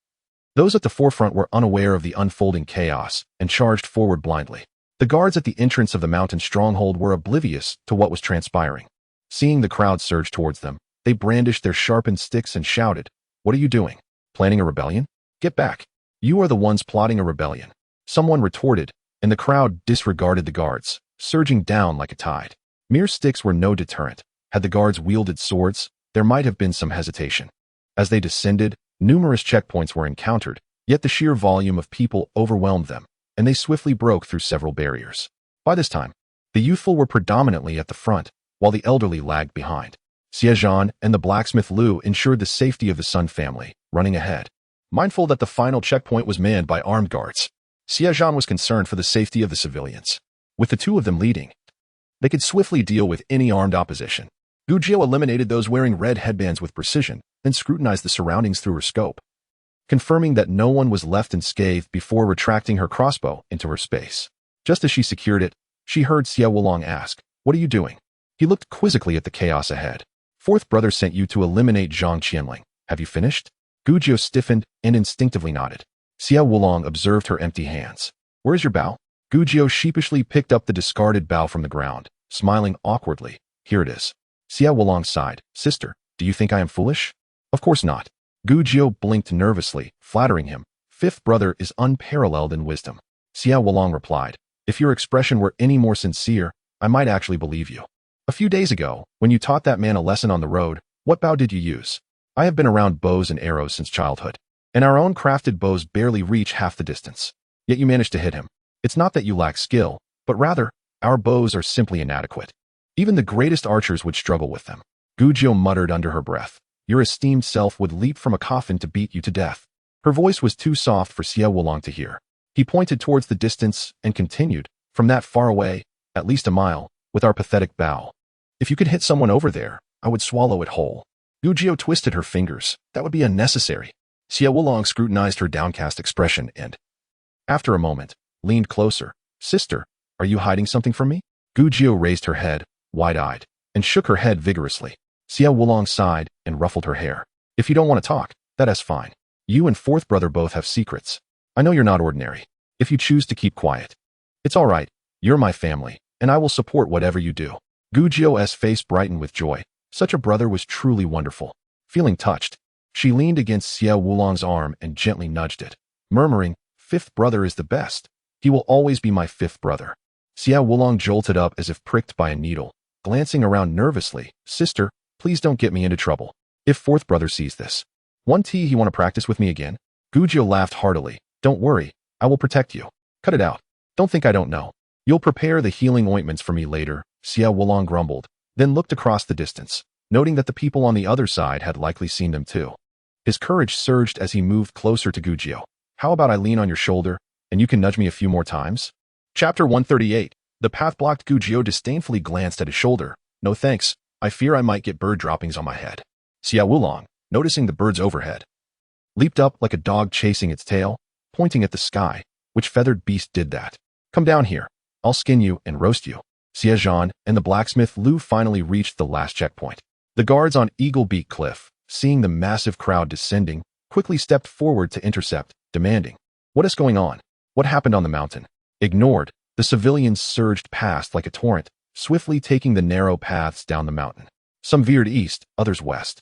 those at the forefront were unaware of the unfolding chaos and charged forward blindly. The guards at the entrance of the mountain stronghold were oblivious to what was transpiring. Seeing the crowd surge towards them, they brandished their sharpened sticks and shouted, "What are you doing? Planning a rebellion? Get back. You are the ones plotting a rebellion." Someone retorted, and the crowd disregarded the guards, surging down like a tide. Mere sticks were no deterrent. Had the guards wielded swords, there might have been some hesitation. As they descended, numerous checkpoints were encountered, yet the sheer volume of people overwhelmed them, and they swiftly broke through several barriers. By this time, the youthful were predominantly at the front, while the elderly lagged behind. Xie Zhan and the blacksmith Lu ensured the safety of the Sun family, running ahead. Mindful that the final checkpoint was manned by armed guards, Xie Zhan was concerned for the safety of the civilians. With the two of them leading, they could swiftly deal with any armed opposition. Gujiao eliminated those wearing red headbands with precision, then scrutinized the surroundings through her scope, confirming that no one was left unscathed before retracting her crossbow into her space. Just as she secured it, she heard Xie Wulong ask, "What are you doing?" He looked quizzically at the chaos ahead. "Fourth brother sent you to eliminate Zhang Qianling. Have you finished?" Gujiao stiffened and instinctively nodded. Xie Wulong observed her empty hands. "Where's your bow?" Gujiao sheepishly picked up the discarded bow from the ground, smiling awkwardly. "Here it is." Xie Wulong sighed. "Sister, do you think I am foolish?" "Of course not." Gujiao blinked nervously, flattering him. "Fifth brother is unparalleled in wisdom." Xie Wulong replied, "If your expression were any more sincere, I might actually believe you. A few days ago, when you taught that man a lesson on the road, what bow did you use? I have been around bows and arrows since childhood, and our own crafted bows barely reach half the distance. Yet you managed to hit him. It's not that you lack skill, but rather, our bows are simply inadequate. Even the greatest archers would struggle with them." Gujiao muttered under her breath, "Your esteemed self would leap from a coffin to beat you to death." Her voice was too soft for Xie Wulong to hear. He pointed towards the distance and continued, "From that far away, at least a mile, with our pathetic bow. If you could hit someone over there, I would swallow it whole." Gujiao twisted her fingers. "That would be unnecessary." Xie Wulong scrutinized her downcast expression and, after a moment, leaned closer. "Sister, are you hiding something from me?" Gujiao raised her head, wide-eyed. and shook her head vigorously. Xie Wulong sighed and ruffled her hair. If you don't want to talk, that's fine. You and fourth brother both have secrets. I know you're not ordinary. If you choose to keep quiet, it's all right. You're my family, and I will support whatever you do. Gu Jiu's face brightened with joy. Such a brother was truly wonderful. Feeling touched, she leaned against Xie Wulong's arm and gently nudged it, murmuring, "Fifth brother is the best. He will always be my fifth brother." Xie Wulong jolted up as if pricked by a needle, glancing around nervously. "Sister, please don't get me into trouble. If fourth brother sees this, he want to practice with me again?" Gu Jiu laughed heartily. "Don't worry, I will protect you. Cut it out. Don't think I don't know. You'll prepare the healing ointments for me later," Xie Wulong grumbled, then looked across the distance, noting that the people on the other side had likely seen them too. His courage surged as he moved closer to Gu Jiu. "How about I lean on your shoulder, and you can nudge me a few more times?" Chapter 138. The path blocked. Gu Jiu disdainfully glanced at his shoulder. "No thanks. I fear I might get bird droppings on my head." Xie Wulong, noticing the birds overhead, leaped up like a dog chasing its tail, pointing at the sky. "Which feathered beast did that? Come down here. I'll skin you and roast you." Xie Zhan and the blacksmith Lu finally reached the last checkpoint. The guards on Eagle Beak Cliff, seeing the massive crowd descending, quickly stepped forward to intercept, demanding, "What is going on? What happened on the mountain?" Ignored, the civilians surged past like a torrent, swiftly taking the narrow paths down the mountain. Some veered east, others west.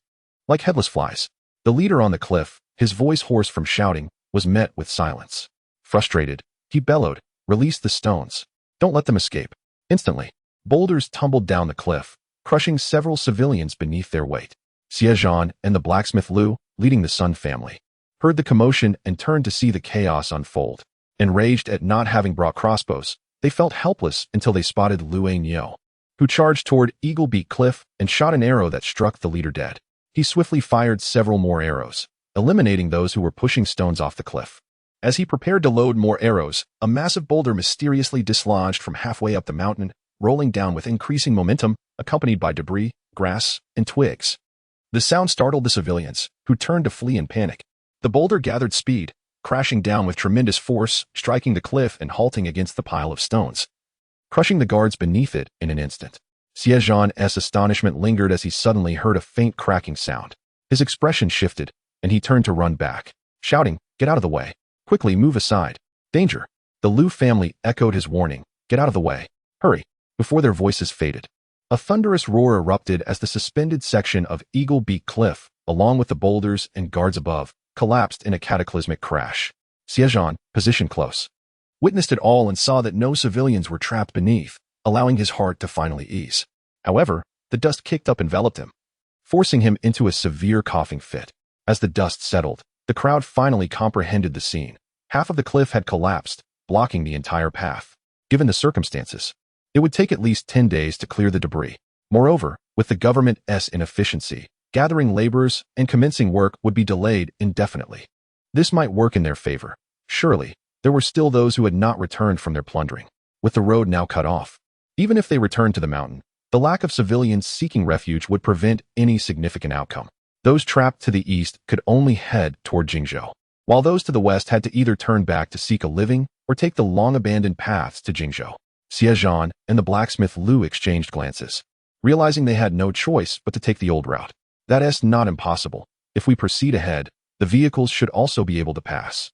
Like headless flies, the leader on the cliff, his voice hoarse from shouting, was met with silence. Frustrated, he bellowed, "Release the stones. Don't let them escape." Instantly, boulders tumbled down the cliff, crushing several civilians beneath their weight. Xie Zhan and the blacksmith Lu, leading the Sun family, heard the commotion and turned to see the chaos unfold. Enraged at not having brought crossbows, they felt helpless until they spotted Lu Niu, who charged toward Eagle Beak Cliff and shot an arrow that struck the leader dead. He swiftly fired several more arrows, eliminating those who were pushing stones off the cliff. As he prepared to load more arrows, a massive boulder mysteriously dislodged from halfway up the mountain, rolling down with increasing momentum, accompanied by debris, grass, and twigs. The sound startled the civilians, who turned to flee in panic. The boulder gathered speed, crashing down with tremendous force, striking the cliff and halting against the pile of stones, crushing the guards beneath it in an instant. Xie Zhan's astonishment lingered as he suddenly heard a faint cracking sound. His expression shifted, and he turned to run back, shouting, "Get out of the way. Quickly move aside. Danger." The Lu family echoed his warning, "Get out of the way. Hurry," before their voices faded. A thunderous roar erupted as the suspended section of Eagle Beak Cliff, along with the boulders and guards above, collapsed in a cataclysmic crash. Xie Zhan, positioned close, witnessed it all and saw that no civilians were trapped beneath, allowing his heart to finally ease. However, the dust kicked up enveloped him, forcing him into a severe coughing fit. As the dust settled, the crowd finally comprehended the scene. Half of the cliff had collapsed, blocking the entire path. Given the circumstances, it would take at least 10 days to clear the debris. Moreover, with the government's inefficiency, gathering laborers and commencing work would be delayed indefinitely. This might work in their favor. Surely, there were still those who had not returned from their plundering, with the road now cut off. Even if they returned to the mountain, the lack of civilians seeking refuge would prevent any significant outcome. Those trapped to the east could only head toward Jingzhou, while those to the west had to either turn back to seek a living or take the long-abandoned paths to Jingzhou. Xie Zhan and the blacksmith Lu exchanged glances, realizing they had no choice but to take the old route. That's not impossible. If we proceed ahead, the vehicles should also be able to pass.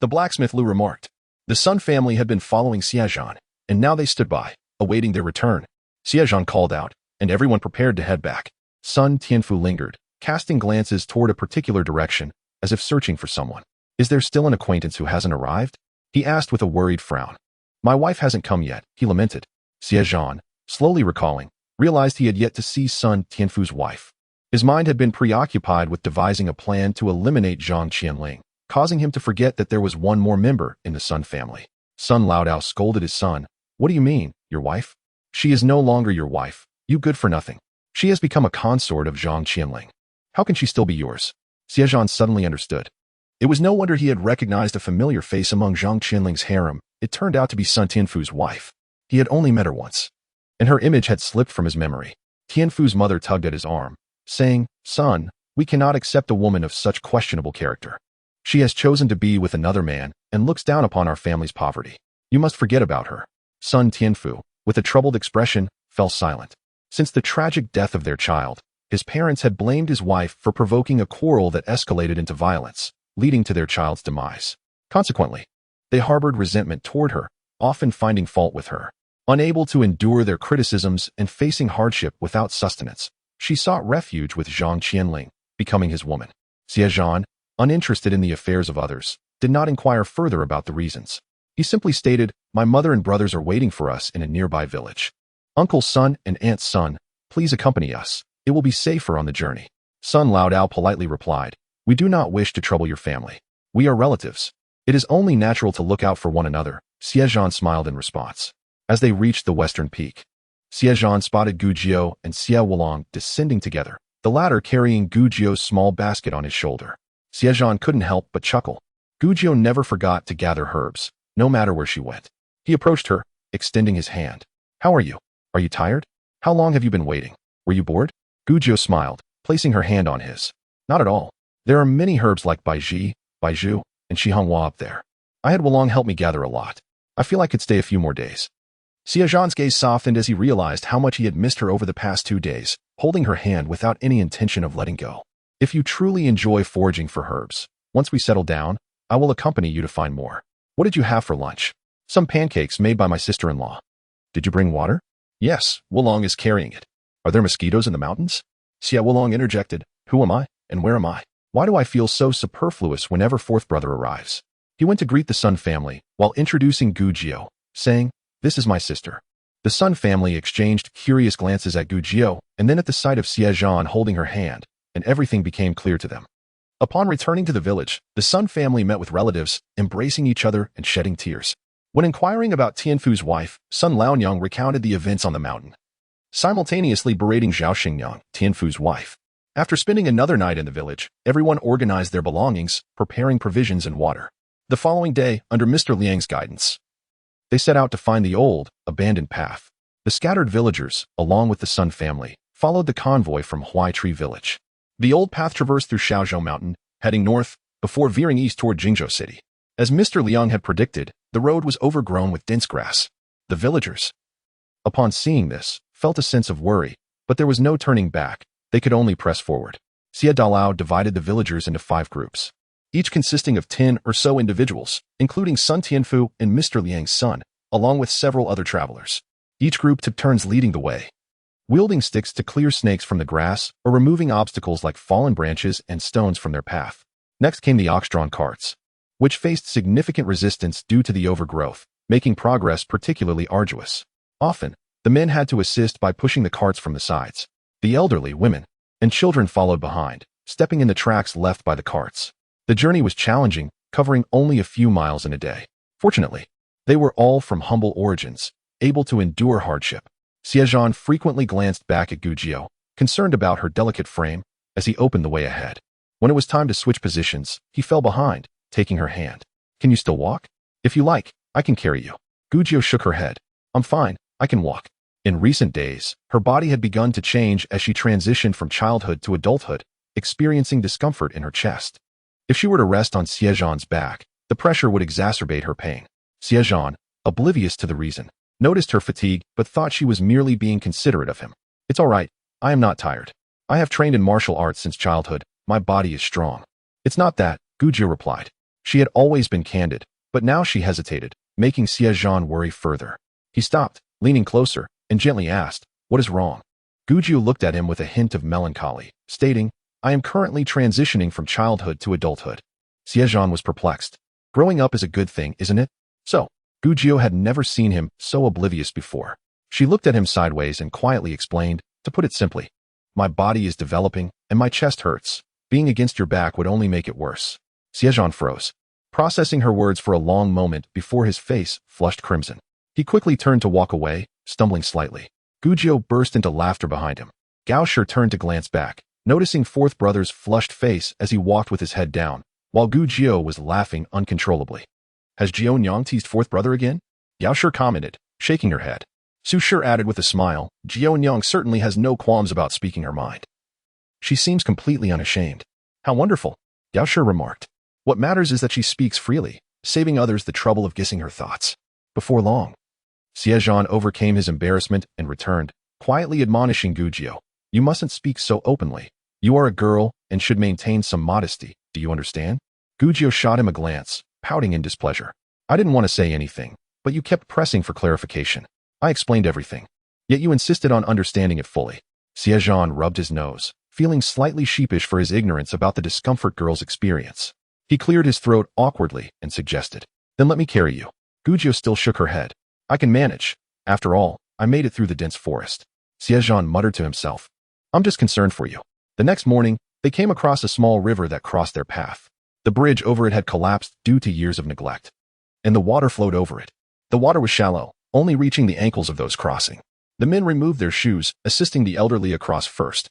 The blacksmith Lu remarked. The Sun family had been following Xie Zhan, and now they stood by, awaiting their return. Xie Zhan called out, and everyone prepared to head back. Sun Tianfu lingered, casting glances toward a particular direction, as if searching for someone. "Is there still an acquaintance who hasn't arrived?" he asked with a worried frown. "My wife hasn't come yet," he lamented. Xie Zhan, slowly recalling, realized he had yet to see Sun Tianfu's wife. His mind had been preoccupied with devising a plan to eliminate Zhang Qianling, causing him to forget that there was one more member in the Sun family. Sun Laodao scolded his son. "What do you mean, your wife? She is no longer your wife, you good for nothing. She has become a consort of Zhang Qianling. How can she still be yours?" Xie Zhan suddenly understood. It was no wonder he had recognized a familiar face among Zhang Qianling's harem. It turned out to be Sun Tianfu's wife. He had only met her once, and her image had slipped from his memory. Tianfu's mother tugged at his arm, saying, "Son, we cannot accept a woman of such questionable character. She has chosen to be with another man and looks down upon our family's poverty. You must forget about her." Sun Tianfu, with a troubled expression, fell silent. Since the tragic death of their child, his parents had blamed his wife for provoking a quarrel that escalated into violence, leading to their child's demise. Consequently, they harbored resentment toward her, often finding fault with her. Unable to endure their criticisms and facing hardship without sustenance, she sought refuge with Zhang Qianling, becoming his woman. Xie Zhan, uninterested in the affairs of others, did not inquire further about the reasons. He simply stated, "My mother and brothers are waiting for us in a nearby village. Uncle's son and aunt's son, please accompany us. It will be safer on the journey." Sun Laodao politely replied, "We do not wish to trouble your family. We are relatives. It is only natural to look out for one another." Xie Zhan smiled in response. As they reached the western peak, Xie Zhan spotted Gu Jiu and Xie Wulong descending together, the latter carrying Gu Jiu's small basket on his shoulder. Xie Zhan couldn't help but chuckle. Gu Jiu never forgot to gather herbs, no matter where she went. He approached her, extending his hand. "How are you? Are you tired? How long have you been waiting? Were you bored?" Gu Jiu smiled, placing her hand on his. "Not at all. There are many herbs like Baiji, Baizhu, and Shihonghua up there. I had Wulong help me gather a lot. I feel I could stay a few more days." Xie Zhan's gaze softened as he realized how much he had missed her over the past 2 days, holding her hand without any intention of letting go. "If you truly enjoy foraging for herbs, once we settle down, I will accompany you to find more. What did you have for lunch?" "Some pancakes made by my sister-in-law." "Did you bring water?" "Yes, Wulong is carrying it." "Are there mosquitoes in the mountains?" Xie Wulong interjected, "Who am I, and where am I? Why do I feel so superfluous whenever fourth brother arrives?" He went to greet the Sun family while introducing Gu Jiu, saying, "This is my sister." The Sun family exchanged curious glances at Gu Jiu and then at the sight of Xie Zhan holding her hand, and everything became clear to them. Upon returning to the village, the Sun family met with relatives, embracing each other and shedding tears. When inquiring about Tianfu's wife, Sun Laonyang recounted the events on the mountain, simultaneously berating Zhao Xingyang, Tianfu's wife. After spending another night in the village, everyone organized their belongings, preparing provisions and water. The following day, under Mr. Liang's guidance, they set out to find the old, abandoned path. The scattered villagers, along with the Sun family, followed the convoy from Huai Tree Village. The old path traversed through Shaozhou Mountain, heading north, before veering east toward Jingzhou City. As Mr. Liang had predicted, the road was overgrown with dense grass. The villagers, upon seeing this, felt a sense of worry, but there was no turning back. They could only press forward. Xie Dalao divided the villagers into 5 groups, each consisting of 10 or so individuals, including Sun Tianfu and Mr. Liang's son, along with several other travelers. Each group took turns leading the way, wielding sticks to clear snakes from the grass or removing obstacles like fallen branches and stones from their path. Next came the ox-drawn carts, which faced significant resistance due to the overgrowth, making progress particularly arduous. Often, the men had to assist by pushing the carts from the sides. The elderly, women, and children followed behind, stepping in the tracks left by the carts. The journey was challenging, covering only a few miles in a day. Fortunately, they were all from humble origins, able to endure hardship. Xie Zhan frequently glanced back at Gu Jiu, concerned about her delicate frame, as he opened the way ahead. When it was time to switch positions, he fell behind, taking her hand. "Can you still walk? If you like, I can carry you." Gu Jiu shook her head. "I'm fine, I can walk." In recent days, her body had begun to change as she transitioned from childhood to adulthood, experiencing discomfort in her chest. If she were to rest on Xie Zhan's back, the pressure would exacerbate her pain. Xie Zhan, oblivious to the reason, noticed her fatigue but thought she was merely being considerate of him. "It's all right, I am not tired. I have trained in martial arts since childhood, my body is strong." "It's not that," Gu Jiu replied. She had always been candid, but now she hesitated, making Xie Zhan worry further. He stopped, leaning closer, and gently asked, "What is wrong?" Gu Jiu looked at him with a hint of melancholy, stating, "I am currently transitioning from childhood to adulthood." Xie Zhan was perplexed. Growing up is a good thing, isn't it? So, Gu Jiu had never seen him so oblivious before. She looked at him sideways and quietly explained, "To put it simply, my body is developing and my chest hurts. Being against your back would only make it worse." Xie Zhan froze, processing her words for a long moment before his face flushed crimson. He quickly turned to walk away, stumbling slightly. Gu Jiu burst into laughter behind him. Gao Shi turned to glance back, noticing fourth brother's flushed face as he walked with his head down, while Gu Jiu was laughing uncontrollably. "Has Jiao Nyang teased fourth brother again?" Yao Shi commented, shaking her head. Su Shi added with a smile, "Jiao Nyang certainly has no qualms about speaking her mind. She seems completely unashamed." "How wonderful," Yao Shi remarked. "What matters is that she speaks freely, saving others the trouble of guessing her thoughts." Before long, Xie Zhan overcame his embarrassment and returned, quietly admonishing Gujio. You mustn't speak so openly. You are a girl and should maintain some modesty, do you understand? Gujio shot him a glance, pouting in displeasure. I didn't want to say anything, but you kept pressing for clarification. I explained everything. Yet you insisted on understanding it fully. Xie Zhan rubbed his nose, feeling slightly sheepish for his ignorance about the discomfort girl's experience. He cleared his throat awkwardly and suggested, Then let me carry you. Gujio still shook her head. I can manage. After all, I made it through the dense forest. Xie Zhan muttered to himself. I'm just concerned for you. The next morning, they came across a small river that crossed their path. The bridge over it had collapsed due to years of neglect, and the water flowed over it. The water was shallow, only reaching the ankles of those crossing. The men removed their shoes, assisting the elderly across first,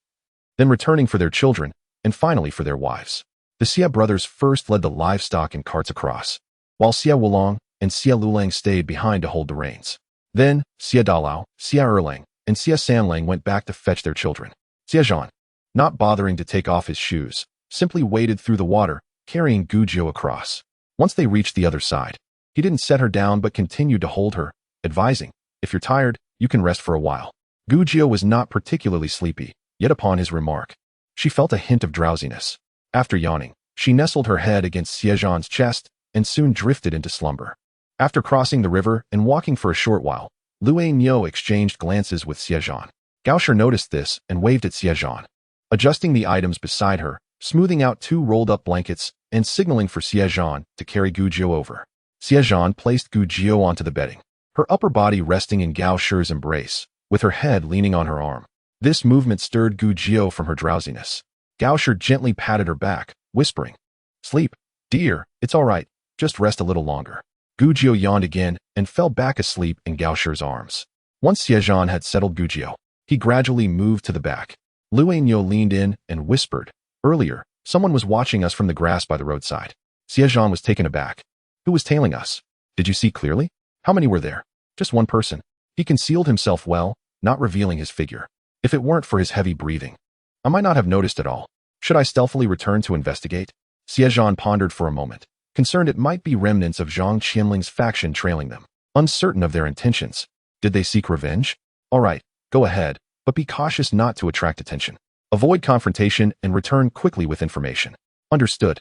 then returning for their children, and finally for their wives. The Xie brothers first led the livestock and carts across, while Xie Wulong and Xie Lulang stayed behind to hold the reins. Then, Xie Dalao, Xie Erlang, and Xie Sanlang went back to fetch their children. Xie Zhan, not bothering to take off his shoes, simply waded through the water, carrying Gujio across. Once they reached the other side, he didn't set her down but continued to hold her, advising, If you're tired, you can rest for a while. Gujio was not particularly sleepy, yet upon his remark, she felt a hint of drowsiness. After yawning, she nestled her head against Xie Zhan's chest and soon drifted into slumber. After crossing the river and walking for a short while, Lue Nyo exchanged glances with Xie Zhan. Gaoshi noticed this and waved at Xie Zhan, adjusting the items beside her, smoothing out 2 rolled-up blankets, and signaling for Xie Zhan to carry Gujio over. Xie Zhan placed Gujio onto the bedding, her upper body resting in Gao Shi's embrace, with her head leaning on her arm. This movement stirred Gujio from her drowsiness. Gao Shi gently patted her back, whispering, Sleep, dear, it's all right, just rest a little longer. Gujio yawned again and fell back asleep in Gao Shi's arms. Once Xie Zhan had settled Gujio, he gradually moved to the back. Lue Nyo leaned in and whispered, Earlier, someone was watching us from the grass by the roadside. Xie Zhan was taken aback. Who was tailing us? Did you see clearly? How many were there? Just one person. He concealed himself well, not revealing his figure. If it weren't for his heavy breathing, I might not have noticed at all. Should I stealthily return to investigate? Xie Zhan pondered for a moment, concerned it might be remnants of Zhang Qianling's faction trailing them. Uncertain of their intentions. Did they seek revenge? All right, go ahead, but be cautious not to attract attention. Avoid confrontation and return quickly with information. Understood.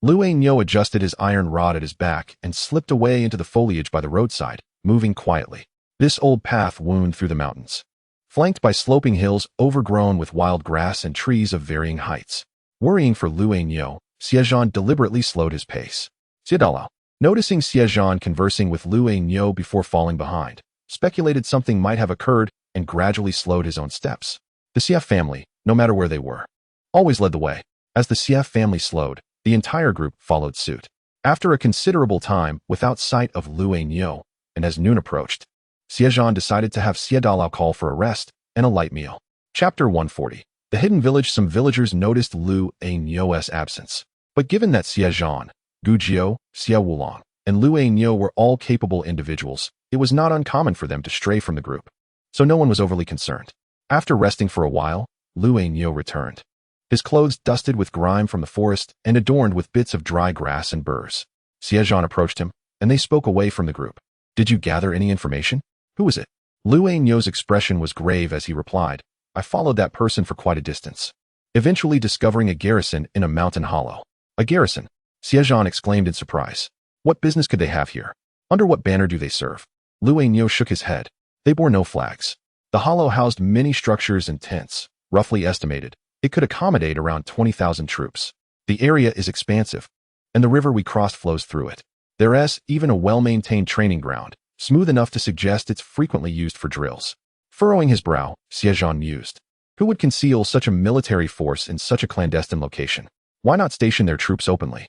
Lue Nyo adjusted his iron rod at his back and slipped away into the foliage by the roadside, moving quietly. This old path wound through the mountains, flanked by sloping hills overgrown with wild grass and trees of varying heights. Worrying for Lue Nyo, Xie Zhan deliberately slowed his pace. Xie Dalao, noticing Xie Zhan conversing with Lue Nyo before falling behind, speculated something might have occurred and gradually slowed his own steps. The Xie family, no matter where they were, always led the way. As the Xie family slowed, the entire group followed suit. After a considerable time without sight of Lue Nyo, and as noon approached, Xie Zhan decided to have Xie Dalao call for a rest and a light meal. Chapter 140. The Hidden Village. Some villagers noticed Lue Nyo's absence, but given that Xie Zhan, Gujio, Xie Wulong, and Lue Nyo were all capable individuals, it was not uncommon for them to stray from the group, so no one was overly concerned. After resting for a while, Lue Nyo returned, his clothes dusted with grime from the forest and adorned with bits of dry grass and burrs. Xie Zhan approached him, and they spoke away from the group. Did you gather any information? Who is it? Lue Nyo's expression was grave as he replied, I followed that person for quite a distance, eventually discovering a garrison in a mountain hollow. A garrison? Xie Zhan exclaimed in surprise. What business could they have here? Under what banner do they serve? Lue Nyo shook his head. They bore no flags. The hollow housed many structures and tents. Roughly estimated, it could accommodate around 20,000 troops. The area is expansive, and the river we crossed flows through it. There's even a well-maintained training ground, smooth enough to suggest it's frequently used for drills. Furrowing his brow, Xie Zhan mused. Who would conceal such a military force in such a clandestine location? Why not station their troops openly?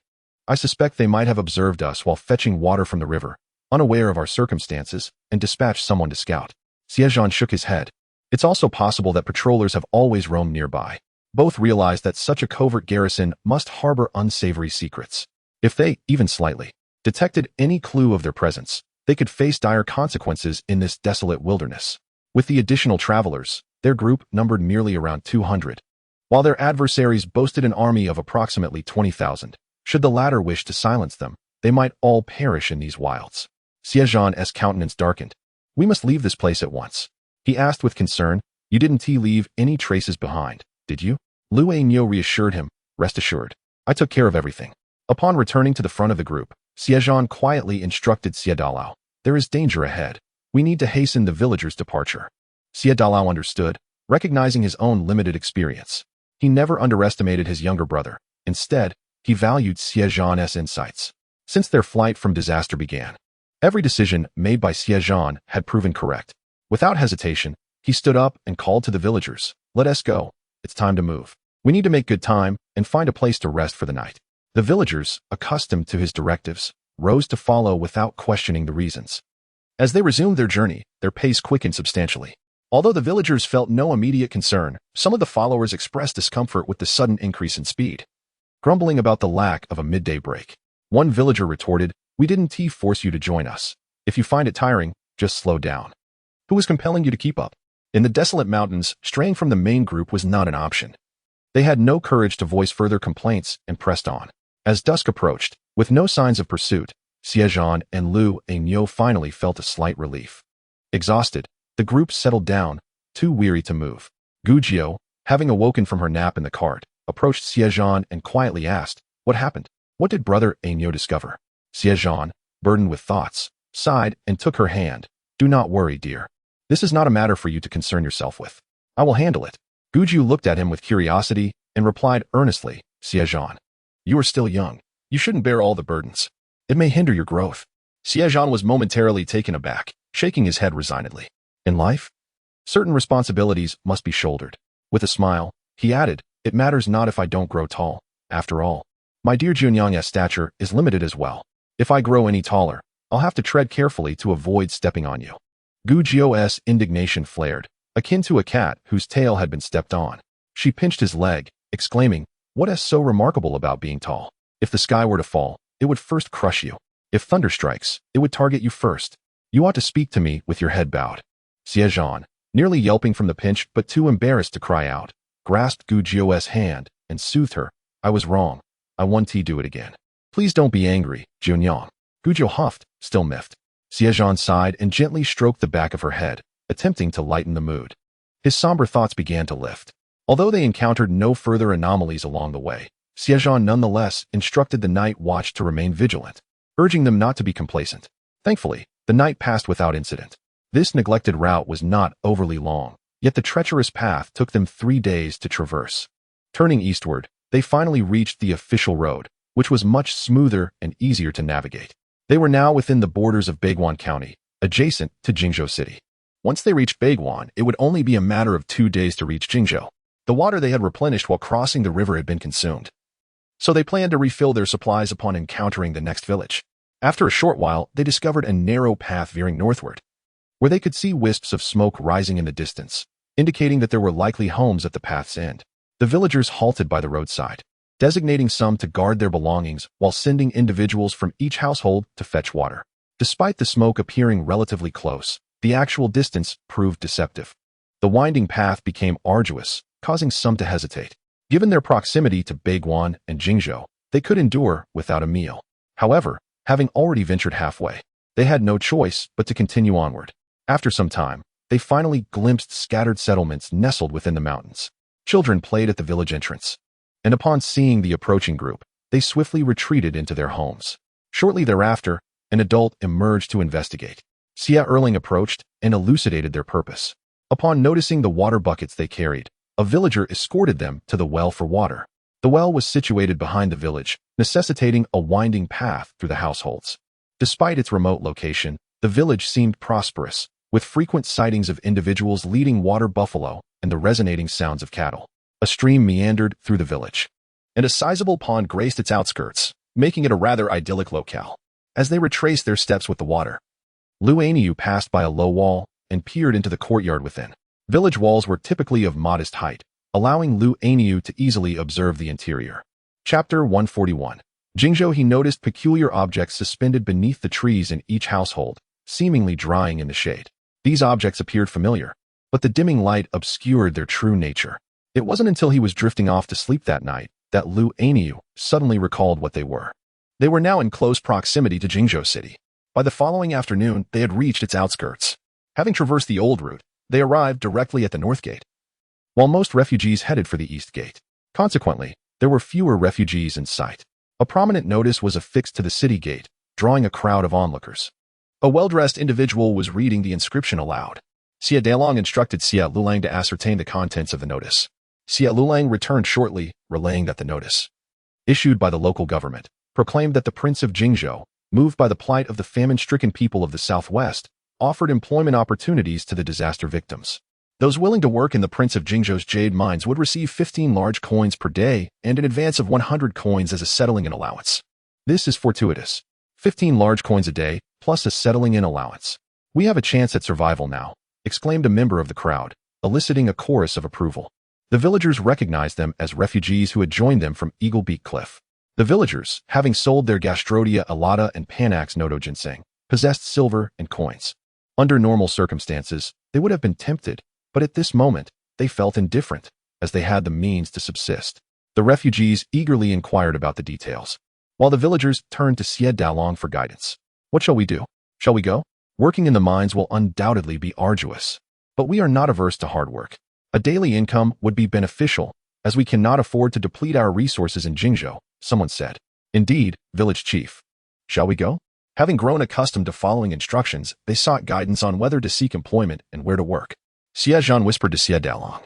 I suspect they might have observed us while fetching water from the river, unaware of our circumstances, and dispatched someone to scout. Xie Zhan shook his head. It's also possible that patrollers have always roamed nearby. Both realized that such a covert garrison must harbor unsavory secrets. If they, even slightly, detected any clue of their presence, they could face dire consequences in this desolate wilderness. With the additional travelers, their group numbered merely around 200, while their adversaries boasted an army of approximately 20,000. Should the latter wish to silence them, they might all perish in these wilds. Xie Zhan's countenance darkened. We must leave this place at once. He asked with concern, You didn't leave any traces behind, did you? Lu Ainyo reassured him. Rest assured. I took care of everything. Upon returning to the front of the group, Xie Zhan quietly instructed Xie Dalao. There is danger ahead. We need to hasten the villagers' departure. Xie Dalao understood, recognizing his own limited experience. He never underestimated his younger brother. Instead, he valued Xie Zhan's insights. Since their flight from disaster began, every decision made by Xie Zhan had proven correct. Without hesitation, he stood up and called to the villagers. Let us go. It's time to move. We need to make good time and find a place to rest for the night. The villagers, accustomed to his directives, rose to follow without questioning the reasons. As they resumed their journey, their pace quickened substantially. Although the villagers felt no immediate concern, some of the followers expressed discomfort with the sudden increase in speed, grumbling about the lack of a midday break. One villager retorted, "We didn't force you to join us. If you find it tiring, just slow down. Who is compelling you to keep up?" In the desolate mountains, straying from the main group was not an option. They had no courage to voice further complaints and pressed on. As dusk approached, with no signs of pursuit, Xie Zhan and Lu Ainyo finally felt a slight relief. Exhausted, the group settled down, too weary to move. Gujiu, having awoken from her nap in the cart, approached Xie Zhan and quietly asked, "What happened? What did brother Ainyo discover?" Xie Zhan, burdened with thoughts, sighed and took her hand. "Do not worry, dear. This is not a matter for you to concern yourself with. I will handle it." Gujiu looked at him with curiosity and replied earnestly, "Xie Zhan, you are still young. You shouldn't bear all the burdens. It may hinder your growth." Xie Zhan was momentarily taken aback, shaking his head resignedly. In life, certain responsibilities must be shouldered. With a smile, he added, "It matters not if I don't grow tall. After all, my dear Junyang's stature is limited as well. If I grow any taller, I'll have to tread carefully to avoid stepping on you." Gujiu's indignation flared, akin to a cat whose tail had been stepped on. She pinched his leg, exclaiming, "What is so remarkable about being tall? If the sky were to fall, it would first crush you. If thunder strikes, it would target you first. You ought to speak to me with your head bowed." Xie Zhan, nearly yelping from the pinch but too embarrassed to cry out, grasped Gujiu's hand and soothed her. "I was wrong. I won't do it again. Please don't be angry, Junyang." Gujiu huffed, still miffed. Xie Zhan sighed and gently stroked the back of her head, attempting to lighten the mood. His somber thoughts began to lift. Although they encountered no further anomalies along the way, Xie Zhan nonetheless instructed the night watch to remain vigilant, urging them not to be complacent. Thankfully, the night passed without incident. This neglected route was not overly long, yet the treacherous path took them 3 days to traverse. Turning eastward, they finally reached the official road, which was much smoother and easier to navigate. They were now within the borders of Baiguan County, adjacent to Jingzhou City. Once they reached Baiguan, it would only be a matter of 2 days to reach Jingzhou. The water they had replenished while crossing the river had been consumed, so they planned to refill their supplies upon encountering the next village. After a short while, they discovered a narrow path veering northward, where they could see wisps of smoke rising in the distance, indicating that there were likely homes at the path's end. The villagers halted by the roadside, designating some to guard their belongings while sending individuals from each household to fetch water. Despite the smoke appearing relatively close, the actual distance proved deceptive. The winding path became arduous, causing some to hesitate. Given their proximity to Baiguan and Jingzhou, they could endure without a meal. However, having already ventured halfway, they had no choice but to continue onward. After some time, they finally glimpsed scattered settlements nestled within the mountains. Children played at the village entrance, and upon seeing the approaching group, they swiftly retreated into their homes. Shortly thereafter, an adult emerged to investigate. Xie Erling approached and elucidated their purpose. Upon noticing the water buckets they carried, a villager escorted them to the well for water. The well was situated behind the village, necessitating a winding path through the households. Despite its remote location, the village seemed prosperous, with frequent sightings of individuals leading water buffalo and the resonating sounds of cattle. A stream meandered through the village, and a sizable pond graced its outskirts, making it a rather idyllic locale. As they retraced their steps with the water, Lu Ainyu passed by a low wall and peered into the courtyard within. Village walls were typically of modest height, allowing Lu Ainyu to easily observe the interior. Chapter 141. Jingzhou. He noticed peculiar objects suspended beneath the trees in each household, seemingly drying in the shade. These objects appeared familiar, but the dimming light obscured their true nature. It wasn't until he was drifting off to sleep that night that Lu Ainyu suddenly recalled what they were. They were now in close proximity to Jingzhou City. By the following afternoon, they had reached its outskirts. Having traversed the old route, They arrived directly at the north gate, while most refugees headed for the east gate. Consequently, there were fewer refugees in sight. A prominent notice was affixed to the city gate, drawing a crowd of onlookers. A well-dressed individual was reading the inscription aloud. Xie Zhan instructed Xie Lulang to ascertain the contents of the notice. Xie Lulang returned shortly, relaying that the notice, issued by the local government, proclaimed that the Prince of Jingzhou, moved by the plight of the famine-stricken people of the southwest, offered employment opportunities to the disaster victims. Those willing to work in the Prince of Jingzhou's jade mines would receive 15 large coins per day and an advance of 100 coins as a settling-in allowance. This is fortuitous. 15 large coins a day, plus a settling-in allowance. We have a chance at survival now, exclaimed a member of the crowd, eliciting a chorus of approval. The villagers recognized them as refugees who had joined them from Eagle Beak Cliff. The villagers, having sold their Gastrodia alata and Panax noto ginseng, possessed silver and coins. Under normal circumstances, they would have been tempted, but at this moment, they felt indifferent, as they had the means to subsist. The refugees eagerly inquired about the details, while the villagers turned to Xie Zhan for guidance. What shall we do? Shall we go? Working in the mines will undoubtedly be arduous, but we are not averse to hard work. A daily income would be beneficial, as we cannot afford to deplete our resources in Jingzhou, someone said. Indeed, village chief. Shall we go? Having grown accustomed to following instructions, they sought guidance on whether to seek employment and where to work. Xie Zhan whispered to Xie Zhan.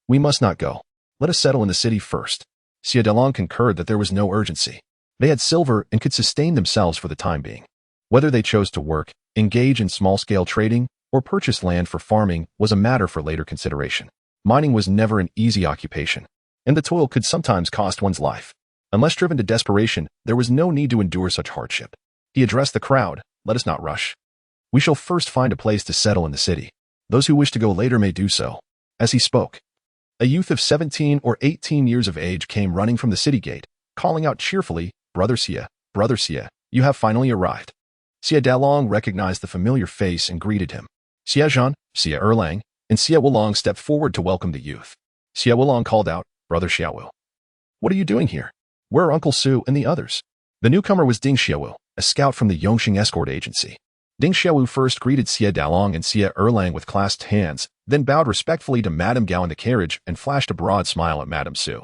We must not go. Let us settle in the city first. Xie Zhan concurred that there was no urgency. They had silver and could sustain themselves for the time being. Whether they chose to work, engage in small-scale trading, or purchase land for farming was a matter for later consideration. Mining was never an easy occupation, and the toil could sometimes cost one's life. Unless driven to desperation, there was no need to endure such hardship. He addressed the crowd, let us not rush. We shall first find a place to settle in the city. Those who wish to go later may do so. As he spoke, a youth of 17 or 18 years of age came running from the city gate, calling out cheerfully, Brother Xie, you have finally arrived. Xie Zhan recognized the familiar face and greeted him. Xie Zhan, Xie Erlang, and Xie Wulong stepped forward to welcome the youth. Xie Wulong called out, Brother Xiaowu. What are you doing here? Where are Uncle Su and the others? The newcomer was Ding Xiaowu, a scout from the Yongxing escort agency. Ding Xiaowu first greeted Xie Zhan and Xie Erlang with clasped hands, then bowed respectfully to Madame Gao in the carriage and flashed a broad smile at Madame Su.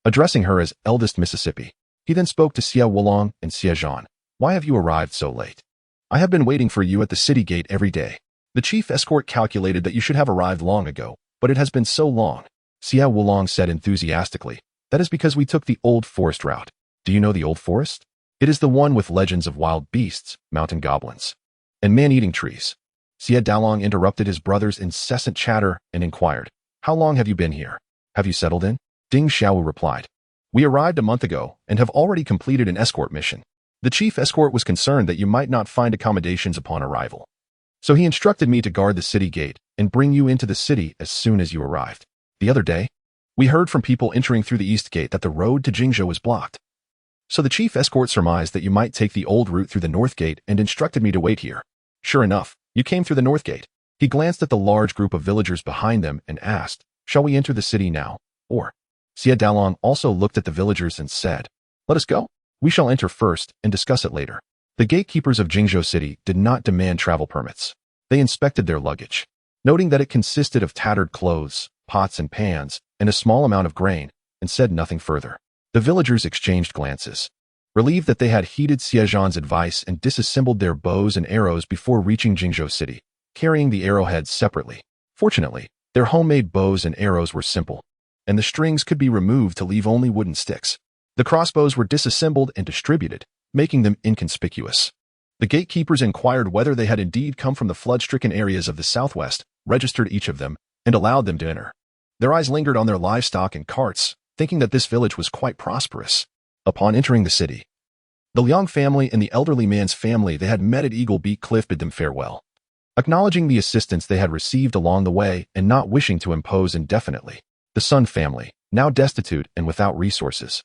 Addressing her as eldest Mississippi, he then spoke to Xie Wulong and Xie Zhan. Why have you arrived so late? I have been waiting for you at the city gate every day. The chief escort calculated that you should have arrived long ago, but it has been so long. Xie Wulong said enthusiastically, that is because we took the Old Forest route. Do you know the Old Forest? It is the one with legends of wild beasts, mountain goblins, and man-eating trees. Xie Zhan interrupted his brother's incessant chatter and inquired, how long have you been here? Have you settled in? Ding Xiaowu replied, we arrived a month ago and have already completed an escort mission. The chief escort was concerned that you might not find accommodations upon arrival. So he instructed me to guard the city gate and bring you into the city as soon as you arrived. The other day, we heard from people entering through the east gate that the road to Jingzhou was blocked. So the chief escort surmised that you might take the old route through the north gate and instructed me to wait here. Sure enough, you came through the north gate. He glanced at the large group of villagers behind them and asked, shall we enter the city now, or? Xie Zhan also looked at the villagers and said, let us go. We shall enter first and discuss it later. The gatekeepers of Jingzhou City did not demand travel permits. They inspected their luggage, noting that it consisted of tattered clothes, pots and pans, and a small amount of grain, and said nothing further. The villagers exchanged glances, relieved that they had heeded Xie Zhan's advice and disassembled their bows and arrows before reaching Jingzhou City, carrying the arrowheads separately. Fortunately, their homemade bows and arrows were simple, and the strings could be removed to leave only wooden sticks. The crossbows were disassembled and distributed, making them inconspicuous. The gatekeepers inquired whether they had indeed come from the flood-stricken areas of the southwest, registered each of them, and allowed them to enter. Their eyes lingered on their livestock and carts, thinking that this village was quite prosperous. Upon entering the city, the Liang family and the elderly man's family they had met at Eagle Beak Cliff bid them farewell. Acknowledging the assistance they had received along the way and not wishing to impose indefinitely, the Sun family, now destitute and without resources,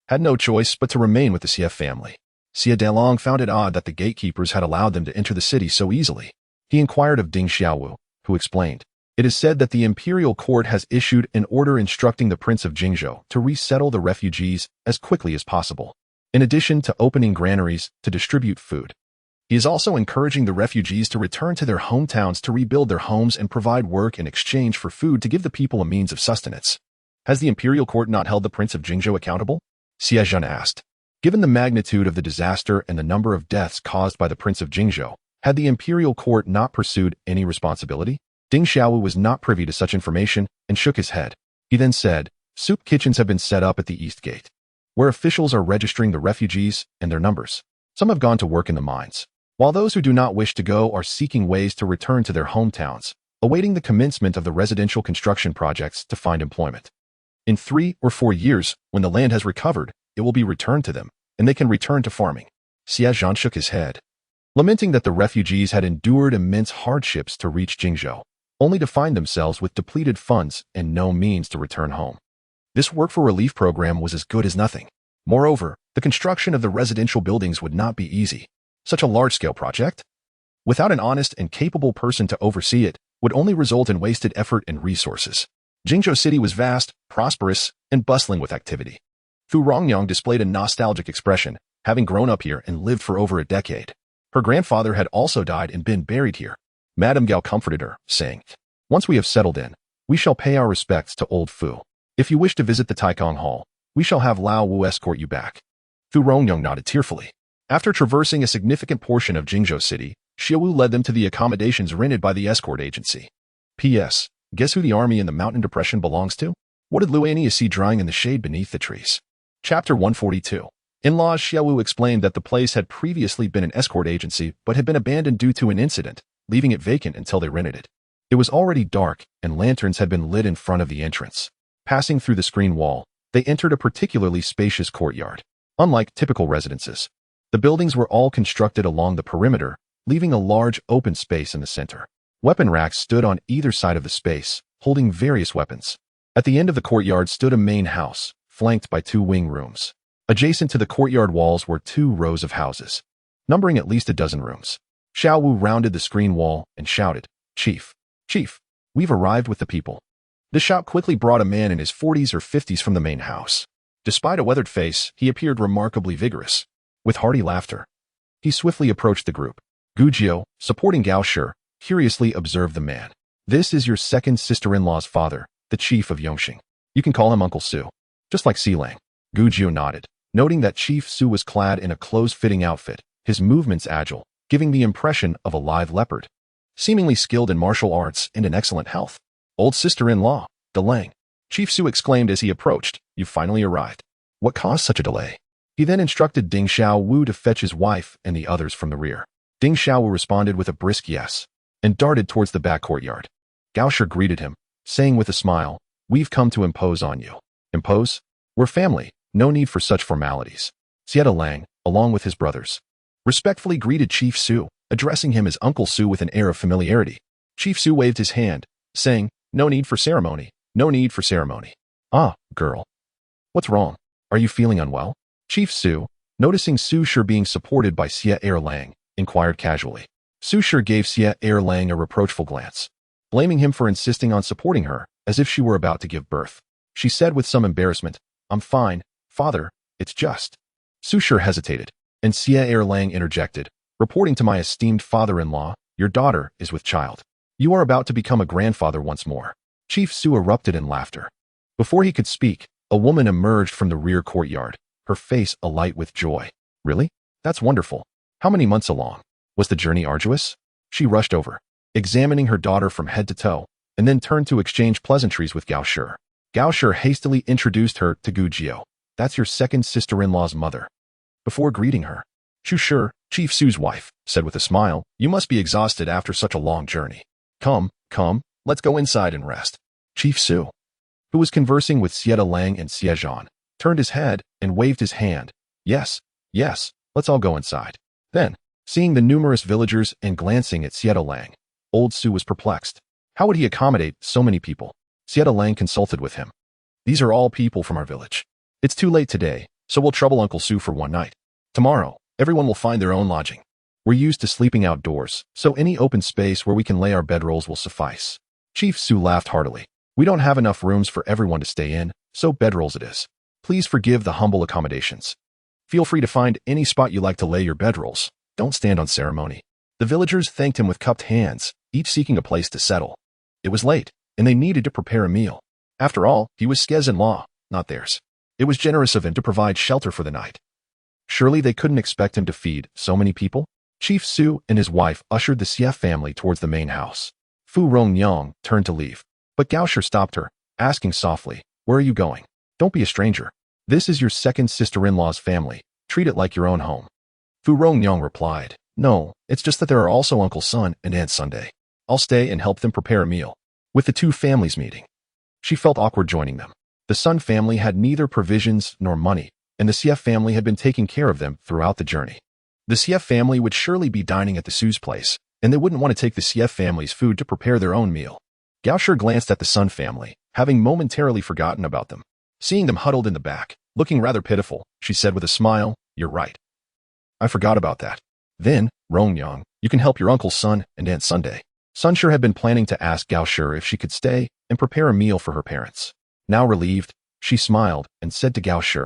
had no choice but to remain with the Xie family. Xie Zhan found it odd that the gatekeepers had allowed them to enter the city so easily. He inquired of Ding Xiaowu, who explained, it is said that the imperial court has issued an order instructing the Prince of Jingzhou to resettle the refugees as quickly as possible, in addition to opening granaries to distribute food. He is also encouraging the refugees to return to their hometowns to rebuild their homes and provide work in exchange for food to give the people a means of sustenance. Has the imperial court not held the Prince of Jingzhou accountable? Xie Zhan asked. Given the magnitude of the disaster and the number of deaths caused by the Prince of Jingzhou, had the imperial court not pursued any responsibility? Ding Xiaowu was not privy to such information and shook his head. He then said, soup kitchens have been set up at the East Gate, where officials are registering the refugees and their numbers. Some have gone to work in the mines, while those who do not wish to go are seeking ways to return to their hometowns, awaiting the commencement of the residential construction projects to find employment. In 3 or 4 years, when the land has recovered, it will be returned to them, and they can return to farming. Xie Zhan shook his head, lamenting that the refugees had endured immense hardships to reach Jingzhou, only to find themselves with depleted funds and no means to return home. This work for relief program was as good as nothing. Moreover, the construction of the residential buildings would not be easy. Such a large-scale project, without an honest and capable person to oversee it, would only result in wasted effort and resources. Jingzhou City was vast, prosperous, and bustling with activity. Fu Rongyang displayed a nostalgic expression, having grown up here and lived for over a decade. Her grandfather had also died and been buried here. Madame Gao comforted her, saying, once we have settled in, we shall pay our respects to old Fu. If you wish to visit the Taikong Hall, we shall have Lao Wu escort you back. Fu Rongyang nodded tearfully. After traversing a significant portion of Jingzhou City, Xie Wu led them to the accommodations rented by the escort agency. P.S. Guess who the army in the mountain depression belongs to? What did Luania see drying in the shade beneath the trees? Chapter 142. In-laws. Xie Wu explained that the place had previously been an escort agency but had been abandoned due to an incident, leaving it vacant until they rented it. It was already dark, and lanterns had been lit in front of the entrance. Passing through the screen wall, they entered a particularly spacious courtyard. Unlike typical residences, the buildings were all constructed along the perimeter, leaving a large open space in the center. Weapon racks stood on either side of the space, holding various weapons. At the end of the courtyard stood a main house, flanked by 2 wing rooms. Adjacent to the courtyard walls were 2 rows of houses, numbering at least a dozen rooms. Xiao Wu rounded the screen wall and shouted, Chief, Chief, we've arrived with the people. The shout quickly brought a man in his 40s or 50s from the main house. Despite a weathered face, he appeared remarkably vigorous. With hearty laughter, he swiftly approached the group. Gu Jiu, supporting Gao Shi, curiously observed the man. This is your second sister-in-law's father, the chief of Yongxing. You can call him Uncle Su. Just like Xilang. Gu Jiu nodded, noting that Chief Su was clad in a close-fitting outfit, his movements agile, giving the impression of a live leopard. Seemingly skilled in martial arts and in excellent health. Old sister-in-law, Delang. Chief Su exclaimed as he approached, you've finally arrived. What caused such a delay? He then instructed Ding Xiaowu to fetch his wife and the others from the rear. Ding Xiaowu responded with a brisk yes, and darted towards the back courtyard. Gao Shi greeted him, saying with a smile, we've come to impose on you. Impose? We're family, no need for such formalities. Xie Lang, along with his brothers, respectfully greeted Chief Su, addressing him as Uncle Su with an air of familiarity. Chief Su waved his hand, saying, no need for ceremony, no need for ceremony. Ah, girl. What's wrong? Are you feeling unwell? Chief Su, noticing Su Shi being supported by Xie Lang, inquired casually. Su Shi gave Xie Lang a reproachful glance, blaming him for insisting on supporting her, as if she were about to give birth. She said with some embarrassment, I'm fine, father, it's just. Su Shi hesitated, and Xie Lang interjected, reporting to my esteemed father-in-law, your daughter is with child. You are about to become a grandfather once more. Chief Su erupted in laughter. Before he could speak, a woman emerged from the rear courtyard, her face alight with joy. Really? That's wonderful. How many months along? Was the journey arduous? She rushed over, examining her daughter from head to toe, and then turned to exchange pleasantries with Gao Shi. Gao Shi hastily introduced her to Gu Jiu. That's your second sister-in-law's mother. Before greeting her, Chu Shi, Chief Su's wife, said with a smile, you must be exhausted after such a long journey. Come, let's go inside and rest. Chief Su, who was conversing with Xie Lang and Xie Zhan, turned his head and waved his hand. Yes, let's all go inside. Then, seeing the numerous villagers and glancing at Xie Lang, old Su was perplexed. How would he accommodate so many people? Xie Lang consulted with him. These are all people from our village. It's too late today, so we'll trouble Uncle Su for one night. Tomorrow, everyone will find their own lodging. We're used to sleeping outdoors, so any open space where we can lay our bedrolls will suffice. Chief Su laughed heartily. We don't have enough rooms for everyone to stay in, so bedrolls it is. Please forgive the humble accommodations. Feel free to find any spot you like to lay your bedrolls. Don't stand on ceremony. The villagers thanked him with cupped hands, each seeking a place to settle. It was late, and they needed to prepare a meal. After all, he was Xie Zhan law, not theirs. It was generous of him to provide shelter for the night. Surely they couldn't expect him to feed so many people? Chief Su and his wife ushered the Xie family towards the main house. Fu Rongyang turned to leave, but Gao Shi stopped her, asking softly, "Where are you going? Don't be a stranger. This is your second sister-in-law's family. Treat it like your own home." Fu Rongyang replied, "No, it's just that there are also Uncle Sun and Aunt Sunday. I'll stay and help them prepare a meal." With the two families meeting, she felt awkward joining them. The Sun family had neither provisions nor money, and the Xie family had been taking care of them throughout the journey. The Xie family would surely be dining at the Su's place, and they wouldn't want to take the Xie family's food to prepare their own meal. Gao Shi glanced at the Sun family, having momentarily forgotten about them. Seeing them huddled in the back, looking rather pitiful, she said with a smile, "You're right. I forgot about that. Then, Rongyang, you can help your Uncle Sun and Aunt Sunday." Sunshire had been planning to ask Gao Shi if she could stay and prepare a meal for her parents. Now relieved, she smiled and said to Gao Shi,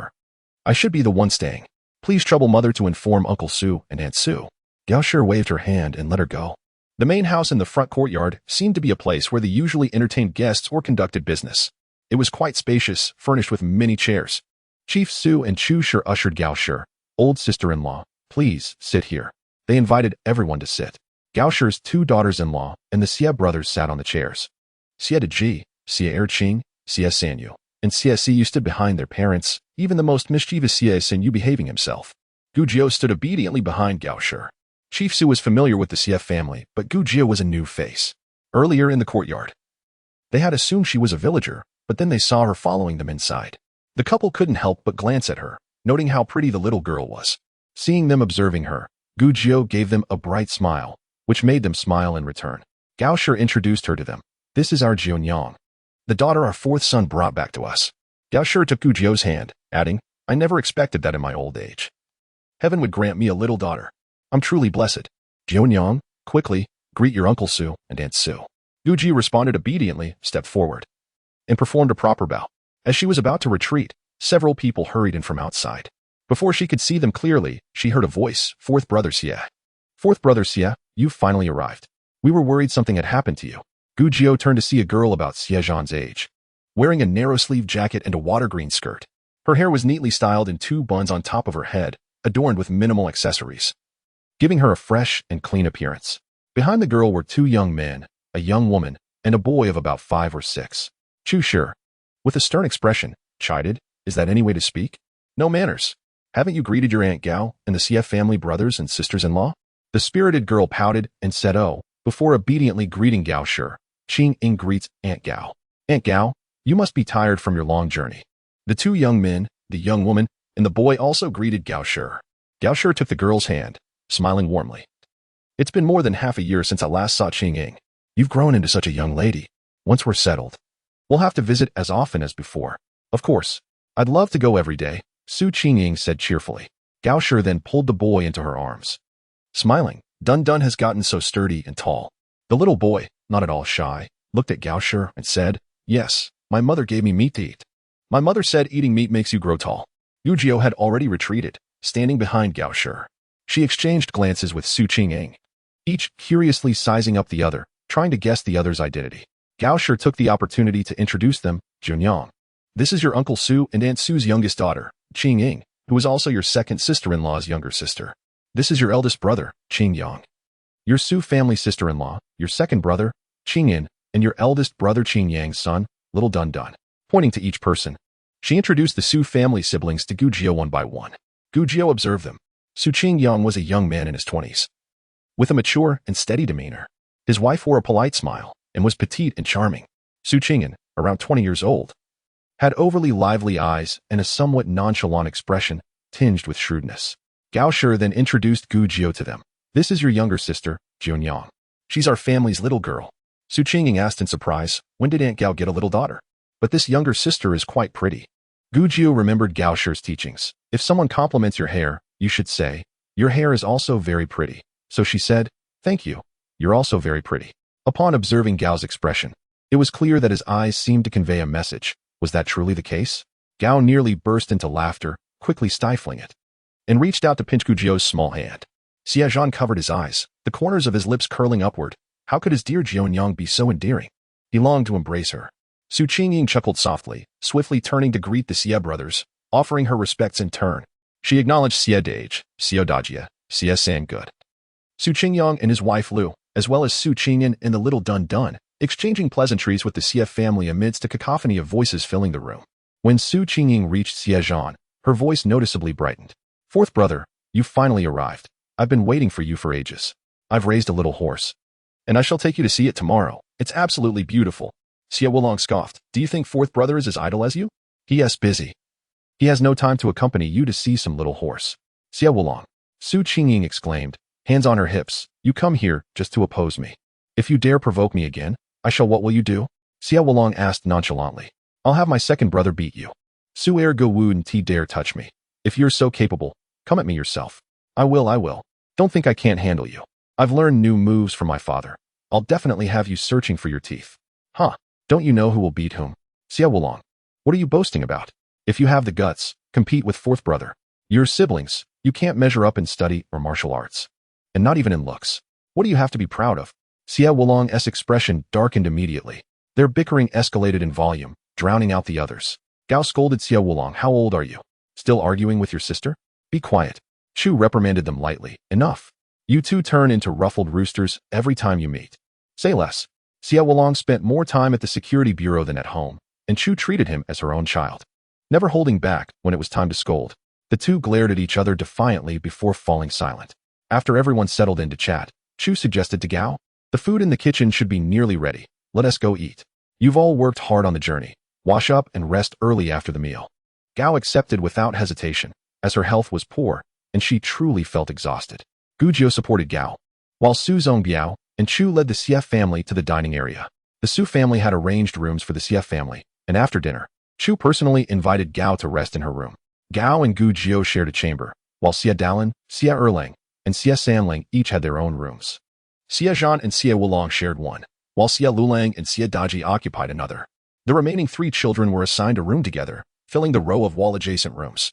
"I should be the one staying. Please trouble Mother to inform Uncle Su and Aunt Su." Gao Shi waved her hand and let her go. The main house in the front courtyard seemed to be a place where they usually entertained guests or conducted business. It was quite spacious, furnished with many chairs. Chief Su and Chu Shi ushered Gao Shi, "Old sister-in-law, please sit here." They invited everyone to sit. Gao Shi's two daughters-in-law and the Xie brothers sat on the chairs. Xie Ji, Xie Erqing, Xie Sanyu, and Xie Siyu stood behind their parents, even the most mischievous Xie Sanyu behaving himself. Gu Jiu stood obediently behind Gao Shi. Chief Su was familiar with the Xie family, but Gu Jiu was a new face. Earlier in the courtyard, they had assumed she was a villager, but then they saw her following them inside. The couple couldn't help but glance at her, noting how pretty the little girl was. Seeing them observing her, Gu Jiu gave them a bright smile, which made them smile in return. Gao Shi introduced her to them. "This is our Jiunyang, the daughter our fourth son brought back to us." Gao Shi took Gu Jiu's hand, adding, "I never expected that in my old age. Heaven would grant me a little daughter. I'm truly blessed. Jiunyang, quickly, greet your Uncle Su and Aunt Su." Gu Ji responded obediently, stepped forward, and performed a proper bow. As she was about to retreat, several people hurried in from outside. Before she could see them clearly, she heard a voice, "Fourth brother Xie. Fourth brother Xie, you've finally arrived. We were worried something had happened to you." Gu Jiu turned to see a girl about Xie Zhan's age, wearing a narrow-sleeved jacket and a water-green skirt. Her hair was neatly styled in two buns on top of her head, adorned with minimal accessories, giving her a fresh and clean appearance. Behind the girl were two young men, a young woman, and a boy of about 5 or 6. Chu Shi, with a stern expression, chided, "Is that any way to speak? No manners. Haven't you greeted your Aunt Gao and the Xie family brothers and sisters-in-law?" The spirited girl pouted and said, "Oh," before obediently greeting Gao Shi. Qing Ying greets Aunt Gao. "Aunt Gao, you must be tired from your long journey." The two young men, the young woman, and the boy also greeted Gao Shi. Gao Shi took the girl's hand, smiling warmly. "It's been more than half a year since I last saw Qing Ying. You've grown into such a young lady. Once we're settled, we'll have to visit as often as before." "Of course. I'd love to go every day," Su Qing Ying said cheerfully. Gao Shi then pulled the boy into her arms. Smiling, "Dun Dun has gotten so sturdy and tall." The little boy, not at all shy, looked at Gao Shi and said, "Yes, my mother gave me meat to eat. My mother said eating meat makes you grow tall." Yu Jiu had already retreated, standing behind Gao Shi. She exchanged glances with Su Qing Ying, each curiously sizing up the other, trying to guess the other's identity. Gao Shi took the opportunity to introduce them, "Junyang. This is your Uncle Su and Aunt Su's youngest daughter, Qing Ying, who is also your second sister-in-law's younger sister. This is your eldest brother, Qing Yang. Your Su family sister-in-law, your second brother, Qing Yin, and your eldest brother Qing Yang's son, little Dun Dun." Pointing to each person, she introduced the Su family siblings to Gu Jiu one by one. Gu Jiu observed them. Su Qing Yang was a young man in his 20s, with a mature and steady demeanor. His wife wore a polite smile and was petite and charming. Su Qingyan, around 20 years old, had overly lively eyes and a somewhat nonchalant expression tinged with shrewdness. Gao Shi then introduced Gu Jiu to them. "This is your younger sister, Jiunyang. She's our family's little girl." Su Qingying asked in surprise, "When did Aunt Gao get a little daughter? But this younger sister is quite pretty." Gu Jiu remembered Gao Shi's teachings. If someone compliments your hair, you should say, "Your hair is also very pretty." So she said, "Thank you. You're also very pretty." Upon observing Gao's expression, it was clear that his eyes seemed to convey a message. Was that truly the case? Gao nearly burst into laughter, quickly stifling it, and reached out to pinch Gu Jiu's small hand. Xie Zhan covered his eyes, the corners of his lips curling upward. How could his dear Jianyang be so endearing? He longed to embrace her. Su Qingying chuckled softly, swiftly turning to greet the Xie brothers, offering her respects in turn. She acknowledged Xie Dage, Xie Dajia, Xie Sangood. Su Qingyang and his wife Lu, as well as Su Qingyan and the little Dun Dun, exchanging pleasantries with the Xie family amidst a cacophony of voices filling the room. When Su Qingying reached Xie Zhan, her voice noticeably brightened. Fourth brother, you finally arrived. I've been waiting for you for ages. I've raised a little horse, and I shall take you to see it tomorrow. It's absolutely beautiful. Xie Wulong scoffed. Do you think fourth brother is as idle as you? He is busy. He has no time to accompany you to see some little horse. Xie Wulong. Su Qingying exclaimed, hands on her hips. You come here just to oppose me. If you dare provoke me again, I shall. What will you do? Xie Wulong asked nonchalantly. I'll have my second brother beat you. Su er go wu and t dare touch me. If you're so capable, come at me yourself. I will. Don't think I can't handle you. I've learned new moves from my father. I'll definitely have you searching for your teeth. Huh? Don't you know who will beat whom? Xie Wulong. What are you boasting about? If you have the guts, compete with fourth brother. You're siblings. You can't measure up in study or martial arts. And not even in looks. What do you have to be proud of? Xie Wulong's expression darkened immediately. Their bickering escalated in volume, drowning out the others. Gao scolded Xie Wulong. How old are you? Still arguing with your sister? Be quiet. Chu reprimanded them lightly. Enough. You two turn into ruffled roosters every time you meet. Say less. Xie Wulong spent more time at the security bureau than at home, and Chu treated him as her own child, never holding back when it was time to scold. The two glared at each other defiantly before falling silent. After everyone settled in to chat, Chu suggested to Gao, the food in the kitchen should be nearly ready. Let us go eat. You've all worked hard on the journey. Wash up and rest early after the meal. Gao accepted without hesitation, as her health was poor, and she truly felt exhausted. Gujiu supported Gao, while Su Zongbiao and Chu led the Xie family to the dining area. The Su family had arranged rooms for the Xie family, and after dinner, Chu personally invited Gao to rest in her room. Gao and Gu Jiu shared a chamber, while Xie Dalin, Xie Erlang, and Xie Sanling each had their own rooms. Xie Zhan and Xie Wulong shared one, while Xie Lulang and Xie Daji occupied another. The remaining 3 children were assigned a room together, filling the row of wall-adjacent rooms.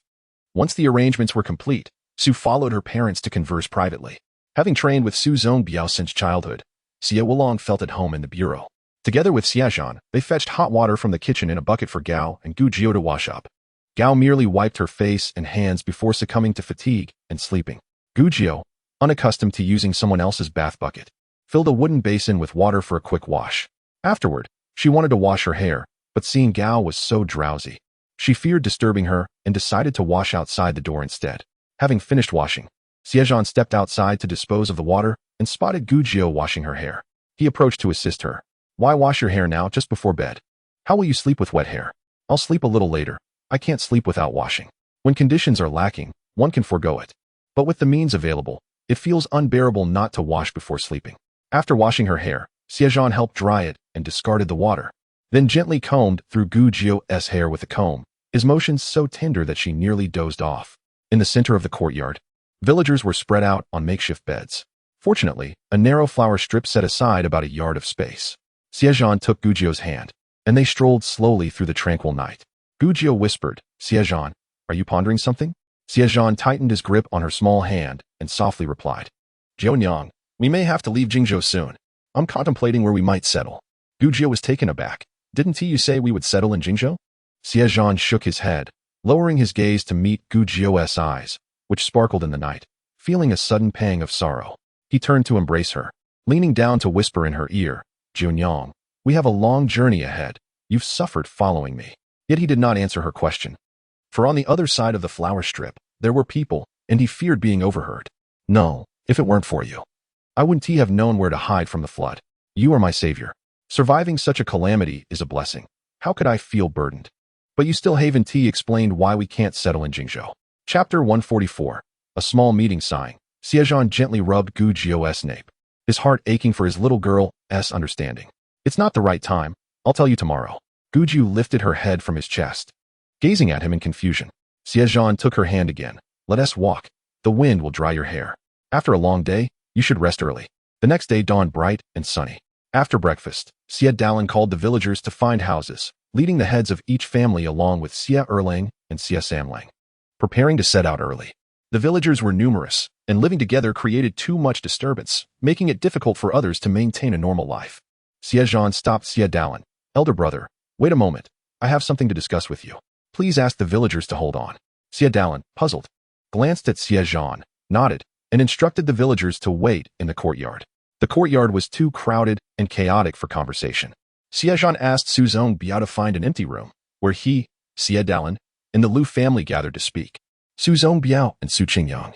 Once the arrangements were complete, Su followed her parents to converse privately. Having trained with Su Zongbiao since childhood, Xie Wulong felt at home in the bureau. Together with Xie Zhan, they fetched hot water from the kitchen in a bucket for Gao and Gu Jiu to wash up. Gao merely wiped her face and hands before succumbing to fatigue and sleeping. Gu Jiu, unaccustomed to using someone else's bath bucket, filled a wooden basin with water for a quick wash. Afterward, she wanted to wash her hair, but seeing Gao was so drowsy, she feared disturbing her and decided to wash outside the door instead. Having finished washing, Xie Zhan stepped outside to dispose of the water and spotted Gu Jiu washing her hair. He approached to assist her. Why wash your hair now just before bed? How will you sleep with wet hair? I'll sleep a little later. I can't sleep without washing. When conditions are lacking, one can forego it. But with the means available, it feels unbearable not to wash before sleeping. After washing her hair, Xie Zhan helped dry it and discarded the water, then gently combed through Gu Jiu's hair with a comb, his motions so tender that she nearly dozed off. In the center of the courtyard, villagers were spread out on makeshift beds. Fortunately, a narrow flower strip set aside about a yard of space. Xie Zhan took Gu Jiu's hand, and they strolled slowly through the tranquil night. Gu Jiu whispered, Xie Zhan, are you pondering something? Xie Zhan tightened his grip on her small hand and softly replied, Jianyang, we may have to leave Jingzhou soon. I'm contemplating where we might settle. Gu Jiu was taken aback. Didn't you say we would settle in Jingzhou? Xie Zhan shook his head, lowering his gaze to meet Gu Jiu's eyes, which sparkled in the night. Feeling a sudden pang of sorrow, he turned to embrace her, leaning down to whisper in her ear, Jianyang, we have a long journey ahead. You've suffered following me. Yet he did not answer her question. For on the other side of the flower strip, there were people, and he feared being overheard. No, if it weren't for you, I wouldn't have known where to hide from the flood. You are my savior. Surviving such a calamity is a blessing. How could I feel burdened? But you still haven't explained why we can't settle in Jingzhou. Chapter 144. A small meeting sighing. Xie Zhan gently rubbed Gu Jiu's nape, his heart aching for his little girl's understanding. It's not the right time. I'll tell you tomorrow. Gu Jiu lifted her head from his chest, gazing at him in confusion. Xie Zhan took her hand again. Let us walk. The wind will dry your hair. After a long day, you should rest early. The next day dawned bright and sunny. After breakfast, Xie Dalin called the villagers to find houses, leading the heads of each family along with Xie Erlang and Xie Samlang, preparing to set out early. The villagers were numerous, and living together created too much disturbance, making it difficult for others to maintain a normal life. Xie Zhan stopped Xie Zhan. Elder brother, wait a moment. I have something to discuss with you. Please ask the villagers to hold on. Xie Zhan, puzzled, glanced at Xie Zhan, nodded, and instructed the villagers to wait in the courtyard. The courtyard was too crowded and chaotic for conversation. Xie Zhan asked Su Zongbiao to find an empty room, where he, Xie Zhan, and the Lu family gathered to speak. Su Zongbiao and Su Qingyang.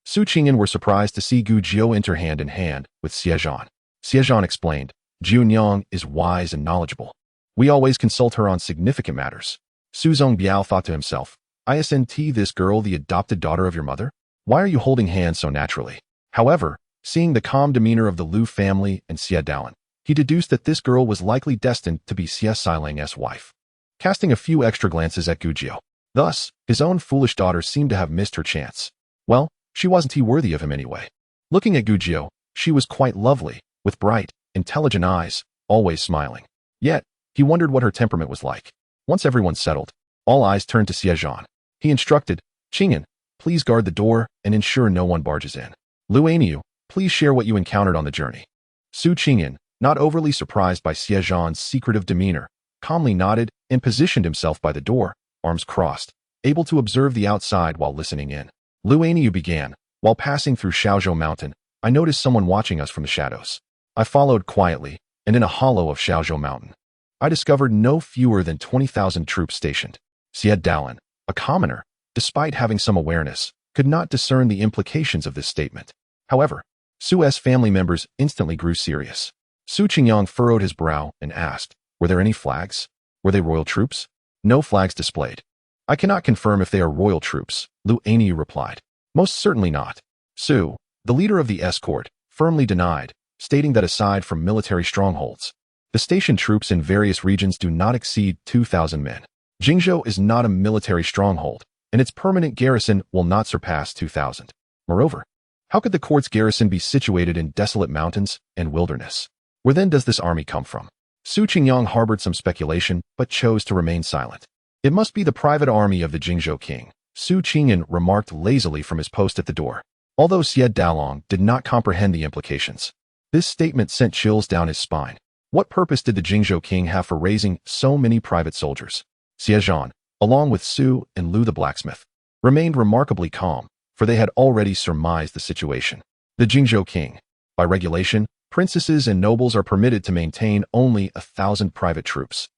Su Qingyan were surprised to see Gu Jiu enter hand in hand with Xie Zhan. Xie Zhan explained, Jiunyang is wise and knowledgeable. We always consult her on significant matters. Su Zongbiao thought to himself, Isn't this girl the adopted daughter of your mother? Why are you holding hands so naturally? However, seeing the calm demeanor of the Lu family and Xie Zhan, he deduced that this girl was likely destined to be Xie Zilang's wife. Casting a few extra glances at Gu Jiu. Thus, his own foolish daughter seemed to have missed her chance. Well, she wasn't worthy of him anyway. Looking at Gu Jiu, she was quite lovely, with bright, intelligent eyes, always smiling. Yet, he wondered what her temperament was like. Once everyone settled, all eyes turned to Xie Zhan. He instructed, Qingyan, please guard the door and ensure no one barges in. Lu Aniu, please share what you encountered on the journey. Su Qingyan, not overly surprised by Xie Zhan's secretive demeanor, calmly nodded and positioned himself by the door, arms crossed, able to observe the outside while listening in. Lu Aniu began, while passing through Shaozhou Mountain, I noticed someone watching us from the shadows. I followed quietly, and in a hollow of Shaozhou Mountain, I discovered no fewer than 20,000 troops stationed. Xie Zhan, a commoner, despite having some awareness, could not discern the implications of this statement. However, Su's family members instantly grew serious. Su Qingyang furrowed his brow and asked, were there any flags? Were they royal troops? No flags displayed. I cannot confirm if they are royal troops, Lu Aniu replied. Most certainly not. Su, the leader of the escort, firmly denied, stating that aside from military strongholds, the stationed troops in various regions do not exceed 2,000 men. Jingzhou is not a military stronghold, and its permanent garrison will not surpass 2,000. Moreover, how could the court's garrison be situated in desolate mountains and wilderness? Where then does this army come from? Su Qingyang harbored some speculation, but chose to remain silent. It must be the private army of the Jingzhou king, Su Qingyan remarked lazily from his post at the door. Although Xie Zhan did not comprehend the implications, this statement sent chills down his spine. What purpose did the Jingzhou king have for raising so many private soldiers? Xie Zhan, along with Su and Lu the blacksmith, remained remarkably calm, for they had already surmised the situation. The Jingzhou king. By regulation, princesses and nobles are permitted to maintain only 1,000 private troops.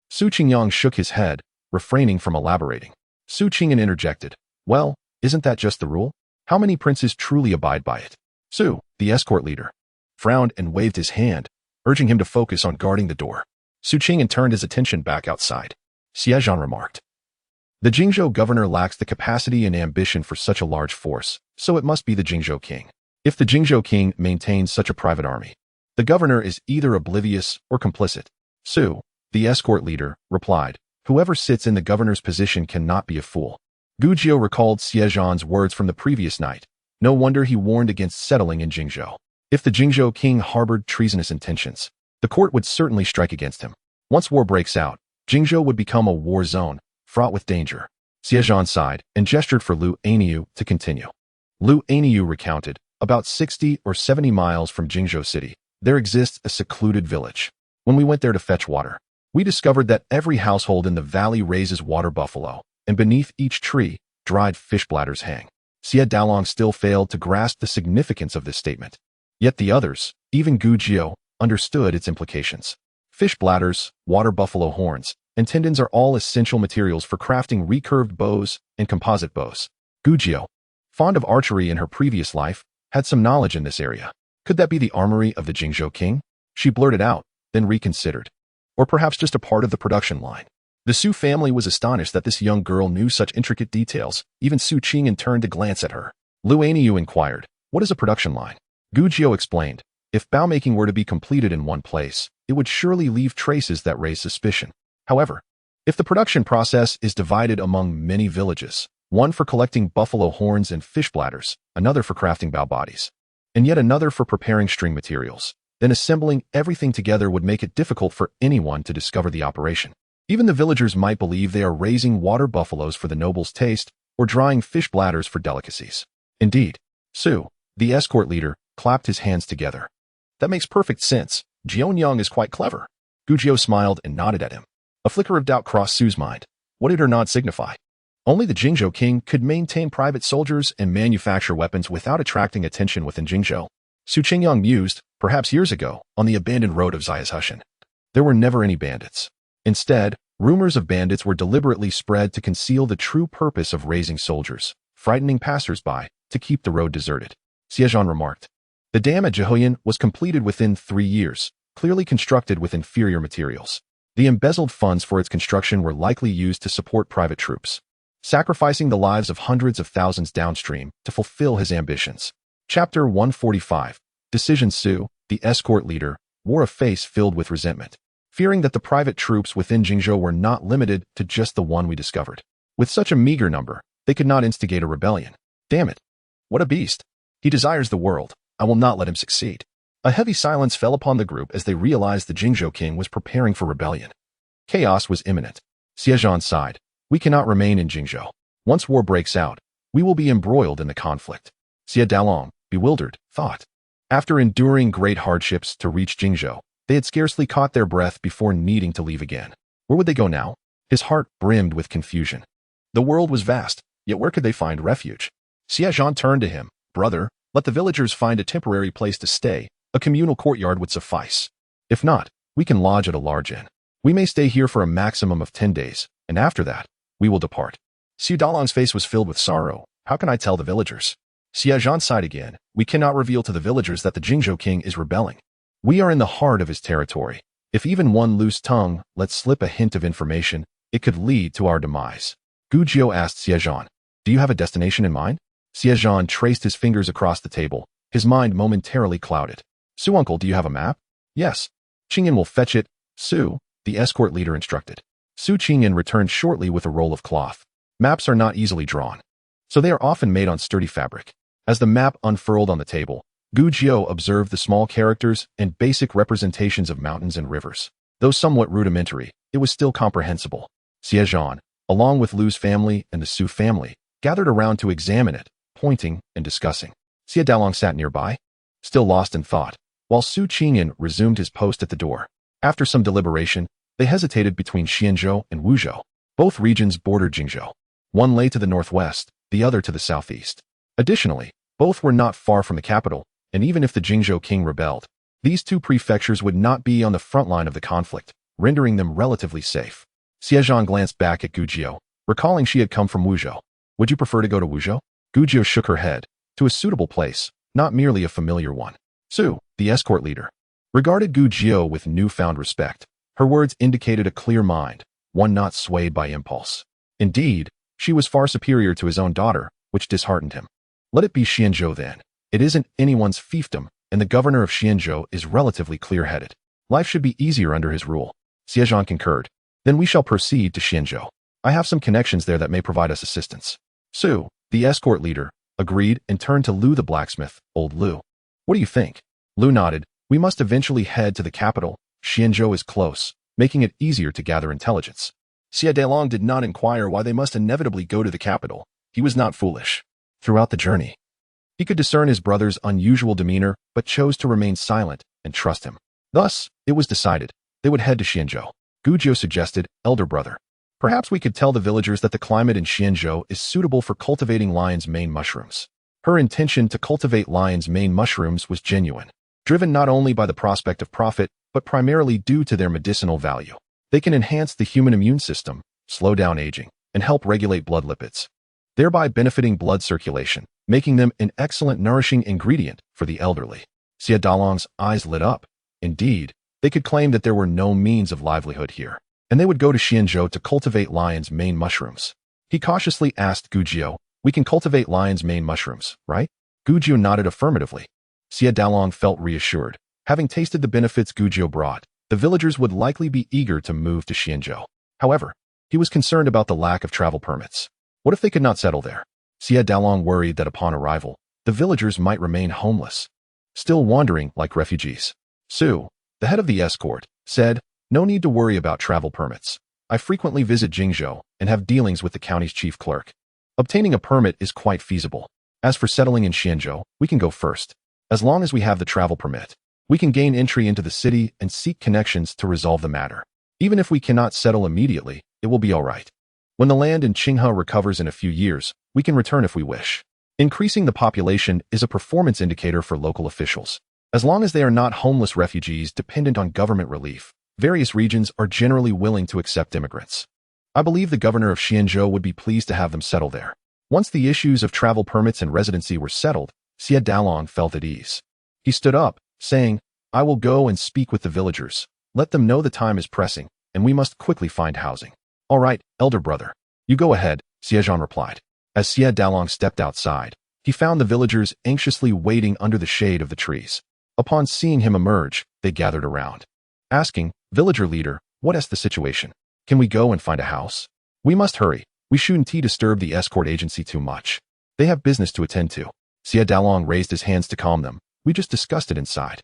Su Qingyang shook his head, refraining from elaborating. Su Qingyan interjected, well, isn't that just the rule? How many princes truly abide by it? Su, the escort leader, frowned and waved his hand, urging him to focus on guarding the door. Su Qingyan turned his attention back outside. Xie Zhan remarked, the Jingzhou governor lacks the capacity and ambition for such a large force, so it must be the Jingzhou king. If the Jingzhou king maintains such a private army, the governor is either oblivious or complicit. Su, the escort leader, replied, whoever sits in the governor's position cannot be a fool. Gu Jiu recalled Xie Zhan's words from the previous night. No wonder he warned against settling in Jingzhou. If the Jingzhou king harbored treasonous intentions, the court would certainly strike against him. Once war breaks out, Jingzhou would become a war zone, fraught with danger. Xie Zhan sighed and gestured for Lu Aniu to continue. Lu Aniu recounted, about 60 or 70 miles from Jingzhou city, there exists a secluded village. When we went there to fetch water, we discovered that every household in the valley raises water buffalo, and beneath each tree, dried fish bladders hang. Xie Zhan still failed to grasp the significance of this statement. Yet the others, even Gu Jiu, understood its implications. Fish bladders, water buffalo horns, and tendons are all essential materials for crafting recurved bows and composite bows. Gu Jiu, fond of archery in her previous life, had some knowledge in this area. Could that be the armory of the Jingzhou king? She blurted out, then reconsidered. Or perhaps just a part of the production line. The Su family was astonished that this young girl knew such intricate details. Even Su Qingyan turned to glance at her. Lu Aniu inquired, what is a production line? Gu Jiu explained, if bow-making were to be completed in one place, it would surely leave traces that raise suspicion. However, if the production process is divided among many villages, one for collecting buffalo horns and fish bladders, another for crafting bow bodies, and yet another for preparing string materials, then assembling everything together would make it difficult for anyone to discover the operation. Even the villagers might believe they are raising water buffaloes for the noble's taste or drying fish bladders for delicacies. Indeed, Su, the escort leader, clapped his hands together. That makes perfect sense. Jianyang is quite clever. Gujio smiled and nodded at him. A flicker of doubt crossed Su's mind. What did her nod signify? Only the Jingzhou king could maintain private soldiers and manufacture weapons without attracting attention within Jingzhou. Su Qingyang mused, perhaps years ago, on the abandoned road of Xiezhushan. There were never any bandits. Instead, rumors of bandits were deliberately spread to conceal the true purpose of raising soldiers, frightening passers-by, to keep the road deserted. Xie Zhan remarked. The dam at Jihuyan was completed within 3 years, clearly constructed with inferior materials. The embezzled funds for its construction were likely used to support private troops, sacrificing the lives of hundreds of thousands downstream to fulfill his ambitions. Chapter 145. Decision. Su, the escort leader, wore a face filled with resentment, fearing that the private troops within Jingzhou were not limited to just the one we discovered. With such a meager number, they could not instigate a rebellion. Damn it. What a beast. He desires the world. I will not let him succeed. A heavy silence fell upon the group as they realized the Jingzhou king was preparing for rebellion. Chaos was imminent. Xie Zhan sighed. We cannot remain in Jingzhou. Once war breaks out, we will be embroiled in the conflict. Xie Dalong, bewildered, thought. After enduring great hardships to reach Jingzhou, they had scarcely caught their breath before needing to leave again. Where would they go now? His heart brimmed with confusion. The world was vast, yet where could they find refuge? Xie Zhan turned to him. Brother, let the villagers find a temporary place to stay. A communal courtyard would suffice. If not, we can lodge at a large inn. We may stay here for a maximum of 10 days, and after that, we will depart. Xie Dalong's face was filled with sorrow. How can I tell the villagers? Xie Zhan sighed again. We cannot reveal to the villagers that the Jingzhou king is rebelling. We are in the heart of his territory. If even one loose tongue lets slip a hint of information, it could lead to our demise. Gujio asked Xie Zhan, do you have a destination in mind? Xie Zhan traced his fingers across the table, his mind momentarily clouded. Su, uncle, do you have a map? Yes. Qingyan will fetch it. Su, the escort leader instructed. Su Qingyan returned shortly with a roll of cloth. Maps are not easily drawn, so they are often made on sturdy fabric. As the map unfurled on the table, Gujio observed the small characters and basic representations of mountains and rivers. Though somewhat rudimentary, it was still comprehensible. Xie Zhan, along with Lu's family and the Su family, gathered around to examine it, pointing and discussing. Xie Dalong sat nearby, still lost in thought, while Su Qingyan resumed his post at the door. After some deliberation, they hesitated between Xianzhou and Wuzhou. Both regions bordered Jingzhou. One lay to the northwest, the other to the southeast. Additionally, both were not far from the capital, and even if the Jingzhou king rebelled, these two prefectures would not be on the front line of the conflict, rendering them relatively safe. Xie Zhan glanced back at Gujio, recalling she had come from Wuzhou. Would you prefer to go to Wuzhou? Gujio shook her head. To a suitable place, not merely a familiar one. Su, the escort leader, regarded Gujio with newfound respect. Her words indicated a clear mind, one not swayed by impulse. Indeed, she was far superior to his own daughter, which disheartened him. Let it be Xianzhou then. It isn't anyone's fiefdom, and the governor of Xianzhou is relatively clear-headed. Life should be easier under his rule. Xie Zhan concurred. Then we shall proceed to Xianzhou. I have some connections there that may provide us assistance. Su, the escort leader, agreed and turned to Lu the blacksmith. Old Lu. What do you think? Lu nodded. We must eventually head to the capital. Xianzhou is close, making it easier to gather intelligence. Xie Dalong did not inquire why they must inevitably go to the capital. He was not foolish. Throughout the journey, he could discern his brother's unusual demeanor, but chose to remain silent and trust him. Thus, it was decided they would head to Xianzhou. Gujio suggested, elder brother, perhaps we could tell the villagers that the climate in Xianzhou is suitable for cultivating lion's mane mushrooms. Her intention to cultivate lion's mane mushrooms was genuine, driven not only by the prospect of profit, but primarily due to their medicinal value. They can enhance the human immune system, slow down aging, and help regulate blood lipids, thereby benefiting blood circulation, making them an excellent nourishing ingredient for the elderly. Xie Dalong's eyes lit up. Indeed, they could claim that there were no means of livelihood here, and they would go to Xianzhou to cultivate lion's mane mushrooms. He cautiously asked Gujio, we can cultivate lion's mane mushrooms, right? Gujio nodded affirmatively. Xie Dalong felt reassured. Having tasted the benefits Gujio brought, the villagers would likely be eager to move to Xianzhou. However, he was concerned about the lack of travel permits. What if they could not settle there? Xie Dalong worried that upon arrival, the villagers might remain homeless, still wandering like refugees. Su, the head of the escort, said, no need to worry about travel permits. I frequently visit Jingzhou and have dealings with the county's chief clerk. Obtaining a permit is quite feasible. As for settling in Xianzhou, we can go first. As long as we have the travel permit, we can gain entry into the city and seek connections to resolve the matter. Even if we cannot settle immediately, it will be all right. When the land in Qinghe recovers in a few years, we can return if we wish. Increasing the population is a performance indicator for local officials. As long as they are not homeless refugees dependent on government relief, various regions are generally willing to accept immigrants. I believe the governor of Xianzhou would be pleased to have them settle there. Once the issues of travel permits and residency were settled, Xie Zhan felt at ease. He stood up, saying, "I will go and speak with the villagers. Let them know the time is pressing, and we must quickly find housing." "All right, elder brother. You go ahead," Xie Zhan replied. As Xie Zhan stepped outside, he found the villagers anxiously waiting under the shade of the trees. Upon seeing him emerge, they gathered around, asking, "Villager leader, what is the situation? Can we go and find a house? We must hurry. We shouldn't disturb the escort agency too much. They have business to attend to." Xie Zhan raised his hands to calm them. "We just discussed it inside.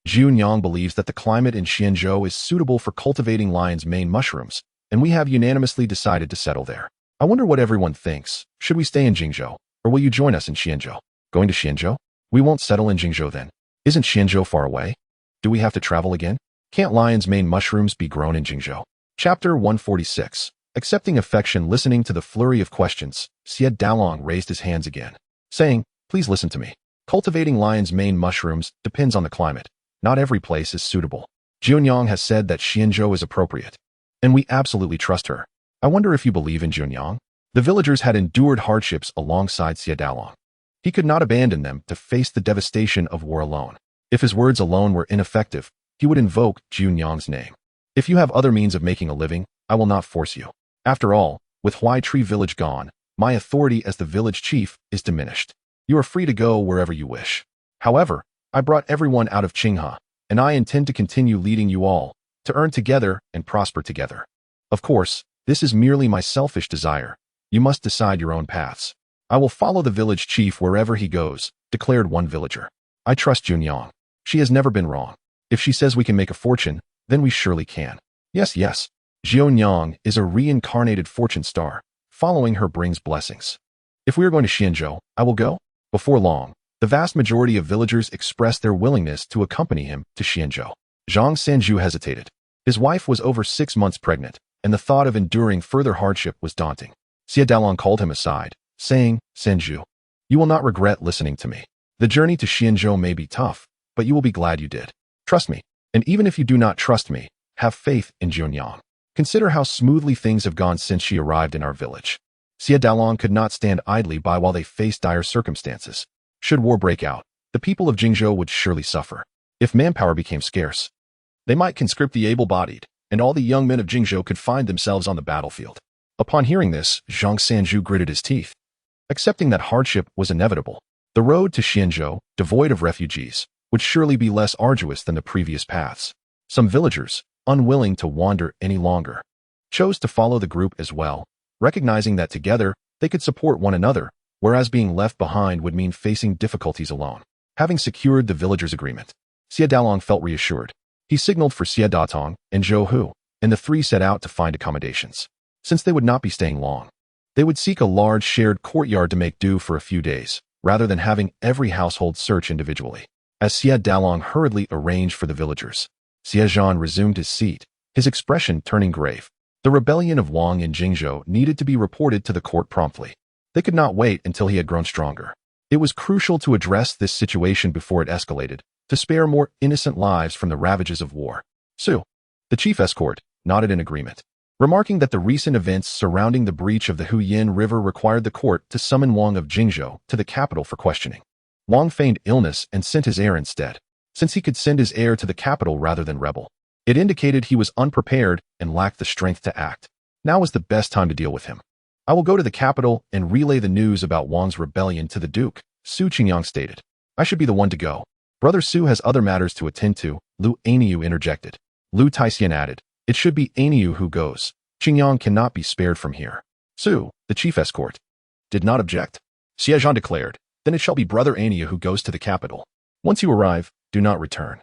Zhunyang believes that the climate in Xianzhou is suitable for cultivating lion's mane mushrooms, and we have unanimously decided to settle there. I wonder what everyone thinks. Should we stay in Jingzhou, or will you join us in Xianzhou?" "Going to Xianzhou? We won't settle in Jingzhou then. Isn't Xianzhou far away? Do we have to travel again? Can't lion's mane mushrooms be grown in Jingzhou?" Chapter 146. Accepting affection. Listening to the flurry of questions, Xie Zhan raised his hands again, saying, "Please listen to me. Cultivating lion's mane mushrooms depends on the climate. Not every place is suitable. Zhunyang has said that Xianzhou is appropriate, and we absolutely trust her. I wonder if you believe in Zhunyang?" The villagers had endured hardships alongside Xie Zhan. He could not abandon them to face the devastation of war alone. If his words alone were ineffective, he would invoke Zhunyang's name. "If you have other means of making a living, I will not force you. After all, with Huai Tree Village gone, my authority as the village chief is diminished. You are free to go wherever you wish. However, I brought everyone out of Qinghe, and I intend to continue leading you all, to earn together and prosper together. Of course, this is merely my selfish desire. You must decide your own paths." "I will follow the village chief wherever he goes," declared one villager. "I trust Zhunyang. She has never been wrong. If she says we can make a fortune, then we surely can." Yes. Zhunyang is a reincarnated fortune star. Following her brings blessings. "If we are going to Xianzhou, I will go." Before long, the vast majority of villagers expressed their willingness to accompany him to Xianzhou. Zhang Sanju hesitated. His wife was over 6 months pregnant, and the thought of enduring further hardship was daunting. Xie Zhan called him aside, saying, "Sanju, you will not regret listening to me. The journey to Xianzhou may be tough, but you will be glad you did. Trust me, and even if you do not trust me, have faith in Zhunyang. Consider how smoothly things have gone since she arrived in our village." Xie Zhan could not stand idly by while they faced dire circumstances. Should war break out, the people of Jingzhou would surely suffer. If manpower became scarce, they might conscript the able-bodied, and all the young men of Jingzhou could find themselves on the battlefield. Upon hearing this, Zhang Sanju gritted his teeth. Accepting that hardship was inevitable, the road to Xianzhou, devoid of refugees, would surely be less arduous than the previous paths. Some villagers, unwilling to wander any longer, chose to follow the group as well, recognizing that together they could support one another, whereas being left behind would mean facing difficulties alone. Having secured the villagers' agreement, Xie Zhan felt reassured. He signaled for Xie Datong and Zhou Hu, and the three set out to find accommodations. Since they would not be staying long, they would seek a large shared courtyard to make do for a few days, rather than having every household search individually. As Xie Zhan hurriedly arranged for the villagers, Xie Zhan resumed his seat, his expression turning grave. The rebellion of Wang in Jingzhou needed to be reported to the court promptly. They could not wait until he had grown stronger. It was crucial to address this situation before it escalated, to spare more innocent lives from the ravages of war. Su, the chief escort, nodded in agreement, remarking that the recent events surrounding the breach of the Huyin River required the court to summon Wang of Jingzhou to the capital for questioning. Wang feigned illness and sent his heir instead, since he could send his heir to the capital rather than rebel. It indicated he was unprepared and lacked the strength to act. Now was the best time to deal with him. "I will go to the capital and relay the news about Wang's rebellion to the Duke," Su Qingyang stated. "I should be the one to go. Brother Su has other matters to attend to," Lu Aniu interjected. Lu Taixian added, "It should be Aniu who goes. Qingyang cannot be spared from here." Su, the chief escort, did not object. Xie Zhan declared, "Then it shall be Brother Aniu who goes to the capital. Once you arrive, do not return.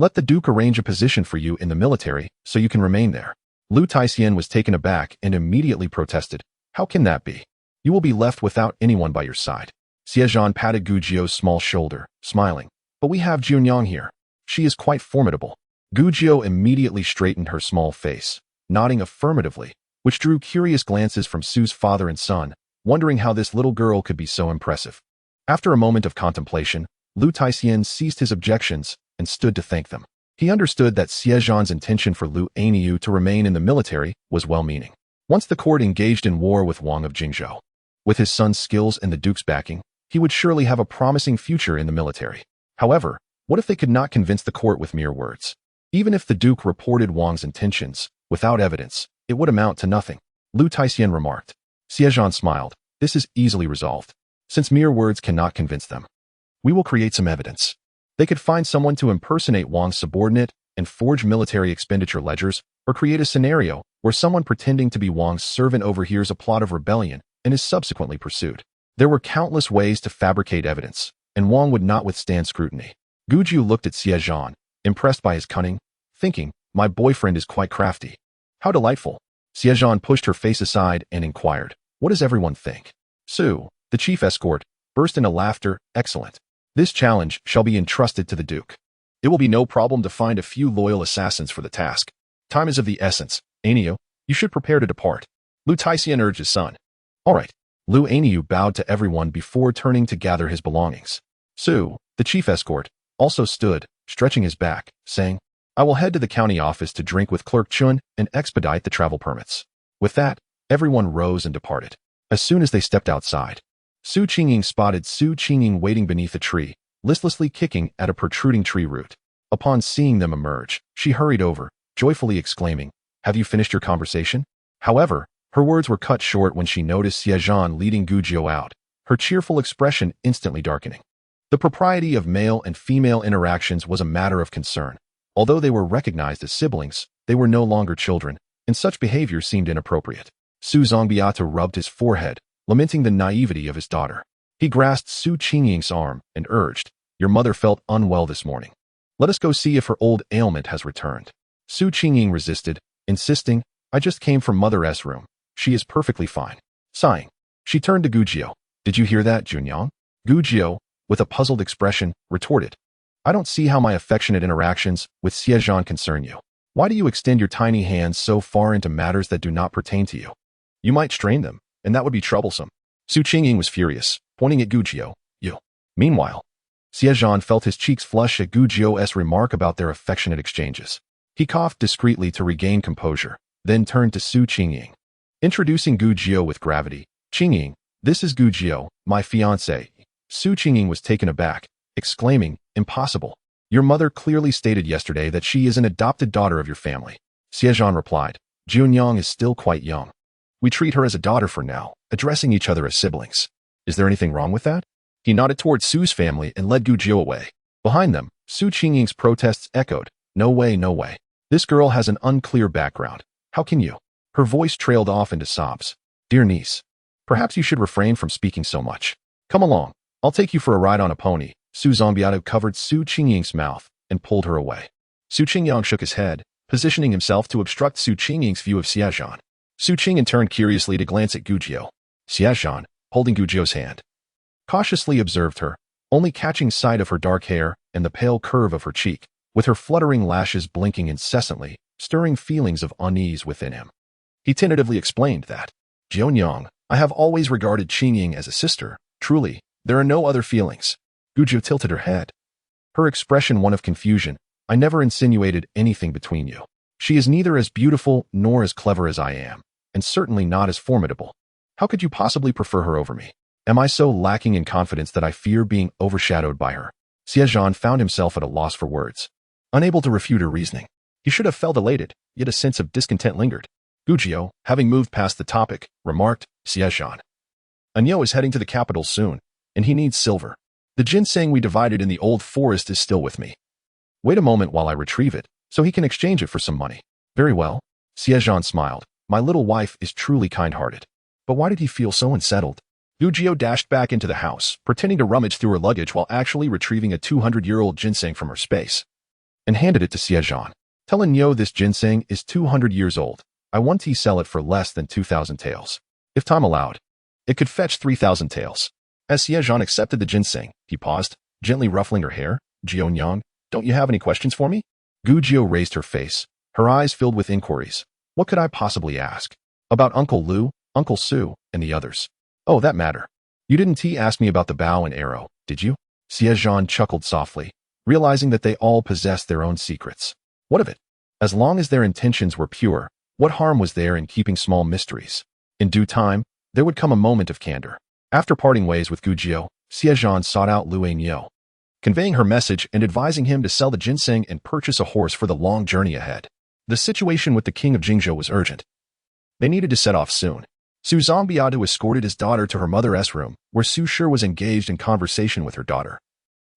Let the Duke arrange a position for you in the military so you can remain there." Lu Taixian was taken aback and immediately protested. "How can that be? You will be left without anyone by your side." Xie Zhan patted Gu Jiu's small shoulder, smiling. But we have Jiunyang here. She is quite formidable. Gu Jiu immediately straightened her small face, nodding affirmatively, which drew curious glances from Su's father and son, wondering how this little girl could be so impressive. After a moment of contemplation, Lu Taixian ceased his objections and stood to thank them. He understood that Xie Zhan's intention for Lu Aniu to remain in the military was well-meaning. Once the court engaged in war with Wang of Jingzhou, with his son's skills and the duke's backing, he would surely have a promising future in the military. However, what if they could not convince the court with mere words? Even if the duke reported Wang's intentions, without evidence, it would amount to nothing. Lu Taixian remarked. Xie Zhan smiled. This is easily resolved. Since mere words cannot convince them, we will create some evidence. They could find someone to impersonate Wang's subordinate and forge military expenditure ledgers, or create a scenario where someone pretending to be Wang's servant overhears a plot of rebellion and is subsequently pursued. There were countless ways to fabricate evidence, and Wang would not withstand scrutiny. Gu Jiu looked at Xie Zhan, impressed by his cunning, thinking, my boyfriend is quite crafty. How delightful. Xie Zhan pushed her face aside and inquired, what does everyone think? Su, the chief escort, burst into laughter. Excellent. This challenge shall be entrusted to the duke. It will be no problem to find a few loyal assassins for the task. Time is of the essence. Aniu, you should prepare to depart. Lu Taixian urged his son. All right. Lu Aniu bowed to everyone before turning to gather his belongings. Su, the chief escort, also stood, stretching his back, saying, I will head to the county office to drink with Clerk Chun and expedite the travel permits. With that, everyone rose and departed. As soon as they stepped outside, Su Qingying spotted Su Qingying waiting beneath a tree, listlessly kicking at a protruding tree root. Upon seeing them emerge, she hurried over, joyfully exclaiming, have you finished your conversation? However, her words were cut short when she noticed Xie Zhan leading Gu Jiu out, her cheerful expression instantly darkening. The propriety of male and female interactions was a matter of concern. Although they were recognized as siblings, they were no longer children, and such behavior seemed inappropriate. Su Zongbiata rubbed his forehead, lamenting the naivety of his daughter. He grasped Su Qingying's arm and urged, your mother felt unwell this morning. Let us go see if her old ailment has returned. Su Qingying resisted, insisting, I just came from Mother's room. She is perfectly fine. Sighing, she turned to Gu Jiu. Did you hear that, Junyang? Gu Jiu, with a puzzled expression, retorted. I don't see how my affectionate interactions with Xie Zhan concern you. Why do you extend your tiny hands so far into matters that do not pertain to you? You might strain them, and that would be troublesome. Su Qingying was furious, pointing at Gu Jiu. You. Meanwhile, Xie Zhan felt his cheeks flush at Gu Jiu's remark about their affectionate exchanges. He coughed discreetly to regain composure, then turned to Su Qingying. Introducing Gu Jiu with gravity, Qingying, this is Gu Jiu, my fiancé. Su Qingying was taken aback, exclaiming, impossible. Your mother clearly stated yesterday that she is an adopted daughter of your family. Xie Zhan replied, Junyang is still quite young. We treat her as a daughter for now, addressing each other as siblings. Is there anything wrong with that? He nodded toward Su's family and led Gu Jiu away. Behind them, Su Qingying's protests echoed, no way, no way. This girl has an unclear background. How can you? Her voice trailed off into sobs. Dear niece, perhaps you should refrain from speaking so much. Come along. I'll take you for a ride on a pony. Su Zongbiata covered Su Qingying's mouth and pulled her away. Su Qingyang shook his head, positioning himself to obstruct Su Qingying's view of Xie Zhan. Su Qingying turned curiously to glance at Gu Jiu. Xie Zhan, holding Gu Jiu's hand, cautiously observed her, only catching sight of her dark hair and the pale curve of her cheek, with her fluttering lashes blinking incessantly, stirring feelings of unease within him. He tentatively explained that, Jiunyang, I have always regarded Qingying as a sister. Truly, there are no other feelings. Gu Jiu tilted her head, her expression one of confusion. I never insinuated anything between you. She is neither as beautiful nor as clever as I am, and certainly not as formidable. How could you possibly prefer her over me? Am I so lacking in confidence that I fear being overshadowed by her? Xie Zhan found himself at a loss for words, unable to refute her reasoning. He should have felt elated, yet a sense of discontent lingered. Gu Jiu, having moved past the topic, remarked, Xie Zhan, Anyo is heading to the capital soon, and he needs silver. The ginseng we divided in the old forest is still with me. Wait a moment while I retrieve it, so he can exchange it for some money. Very well. Xie Zhan smiled. My little wife is truly kind-hearted. But why did he feel so unsettled? Gu Jiu dashed back into the house, pretending to rummage through her luggage while actually retrieving a 200-year-old ginseng from her space, and handed it to Xie Zhan. Tell Nyo this ginseng is 200 years old. I want to sell it for less than 2,000 taels. If time allowed, it could fetch 3,000 taels. As Xie Zhan accepted the ginseng, he paused, gently ruffling her hair. Jianyang, don't you have any questions for me? Gu Jiao raised her face, her eyes filled with inquiries. What could I possibly ask? About Uncle Lu, Uncle Su, and the others. Oh, that matter. You didn't ask me about the bow and arrow, did you? Xie Zhan chuckled softly, realizing that they all possessed their own secrets. What of it? As long as their intentions were pure, what harm was there in keeping small mysteries? In due time, there would come a moment of candor. After parting ways with Gu Jiao, Xie Zhan sought out Lu Niu, conveying her message and advising him to sell the ginseng and purchase a horse for the long journey ahead. The situation with the king of Jingzhou was urgent. They needed to set off soon. Su Zongbiatu escorted his daughter to her mother's room, where Su Shi was engaged in conversation with her daughter,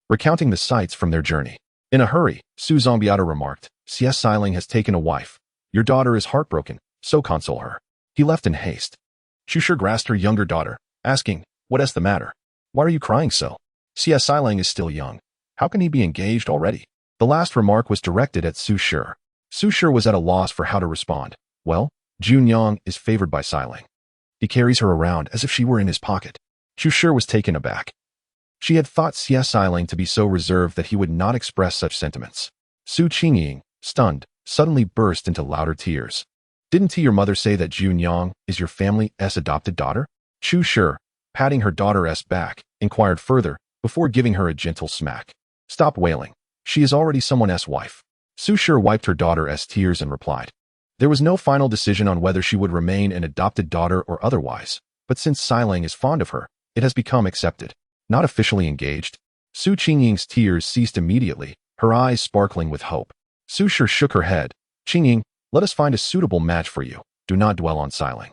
recounting the sights from their journey. In a hurry, Su Zongbiatu remarked, Xie Zhan has taken a wife. Your daughter is heartbroken, so console her. He left in haste. Su Shi grasped her younger daughter, asking, what is the matter? Why are you crying so? Xie Zhan is still young. How can he be engaged already? The last remark was directed at Su Shi. Su Shi was at a loss for how to respond. Well, Junyang is favored by Xiling. He carries her around as if she were in his pocket. Su Shi was taken aback. She had thought Xie Zhan to be so reserved that he would not express such sentiments. Su Qingying, stunned, suddenly burst into louder tears. Didn't your mother say that Junyang is your family's adopted daughter? Su Shi, patting her daughter's back, inquired further, before giving her a gentle smack. Stop wailing. She is already someone's wife. Su Shi wiped her daughter's tears and replied. There was no final decision on whether she would remain an adopted daughter or otherwise, but since Xiling is fond of her, it has become accepted. Not officially engaged. Su Qingying's tears ceased immediately, her eyes sparkling with hope. Su Shi shook her head. Qingying, let us find a suitable match for you. Do not dwell on Xiling.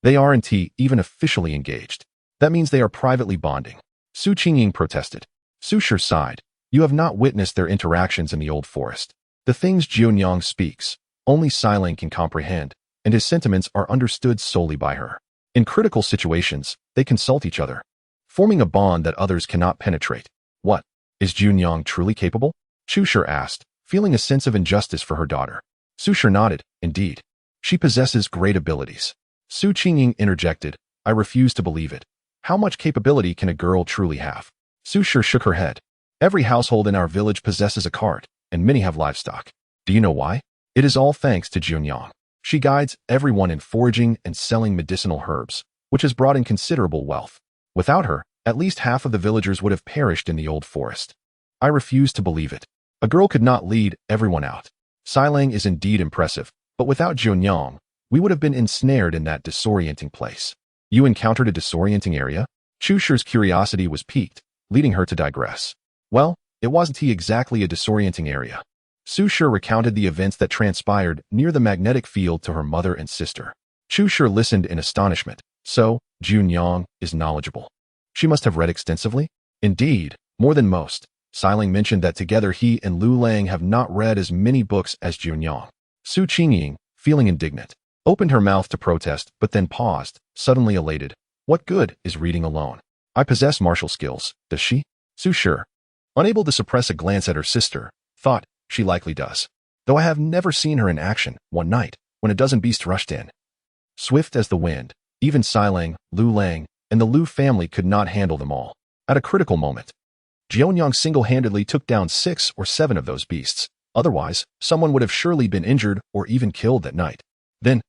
They aren't even officially engaged. That means they are privately bonding. Su Qingying protested. Su Shi sighed. You have not witnessed their interactions in the old forest. The things Jianyang speaks, only Xiling can comprehend, and his sentiments are understood solely by her. In critical situations, they consult each other, forming a bond that others cannot penetrate. What? Is Junyang truly capable? Su Shi asked, feeling a sense of injustice for her daughter. Su Shi nodded. Indeed. She possesses great abilities. Su Qingying interjected. I refuse to believe it. How much capability can a girl truly have? Su Shi shook her head. Every household in our village possesses a cart, and many have livestock. Do you know why? It is all thanks to Junyang. She guides everyone in foraging and selling medicinal herbs, which has brought in considerable wealth. Without her, at least half of the villagers would have perished in the old forest. I refuse to believe it. A girl could not lead everyone out. Xiling is indeed impressive, but without Junyang, we would have been ensnared in that disorienting place. You encountered a disorienting area? Su Shi's curiosity was piqued, leading her to digress. Well, it wasn't exactly a disorienting area. Su Shi recounted the events that transpired near the magnetic field to her mother and sister. Su Shi listened in astonishment. So, Junyang is knowledgeable. She must have read extensively? Indeed, more than most. Xiling mentioned that together he and Lu Lang have not read as many books as Junyang. Su Qingying, feeling indignant, opened her mouth to protest but then paused, suddenly elated. What good is reading alone? I possess martial skills, does she? Su Shi, unable to suppress a glance at her sister, thought, she likely does. Though I have never seen her in action. One night, when a dozen beasts rushed in, swift as the wind, even Xiling, Lu Lang, and the Lu family could not handle them all. At a critical moment, Jianyang single-handedly took down 6 or 7 of those beasts. Otherwise, someone would have surely been injured or even killed that night. Then,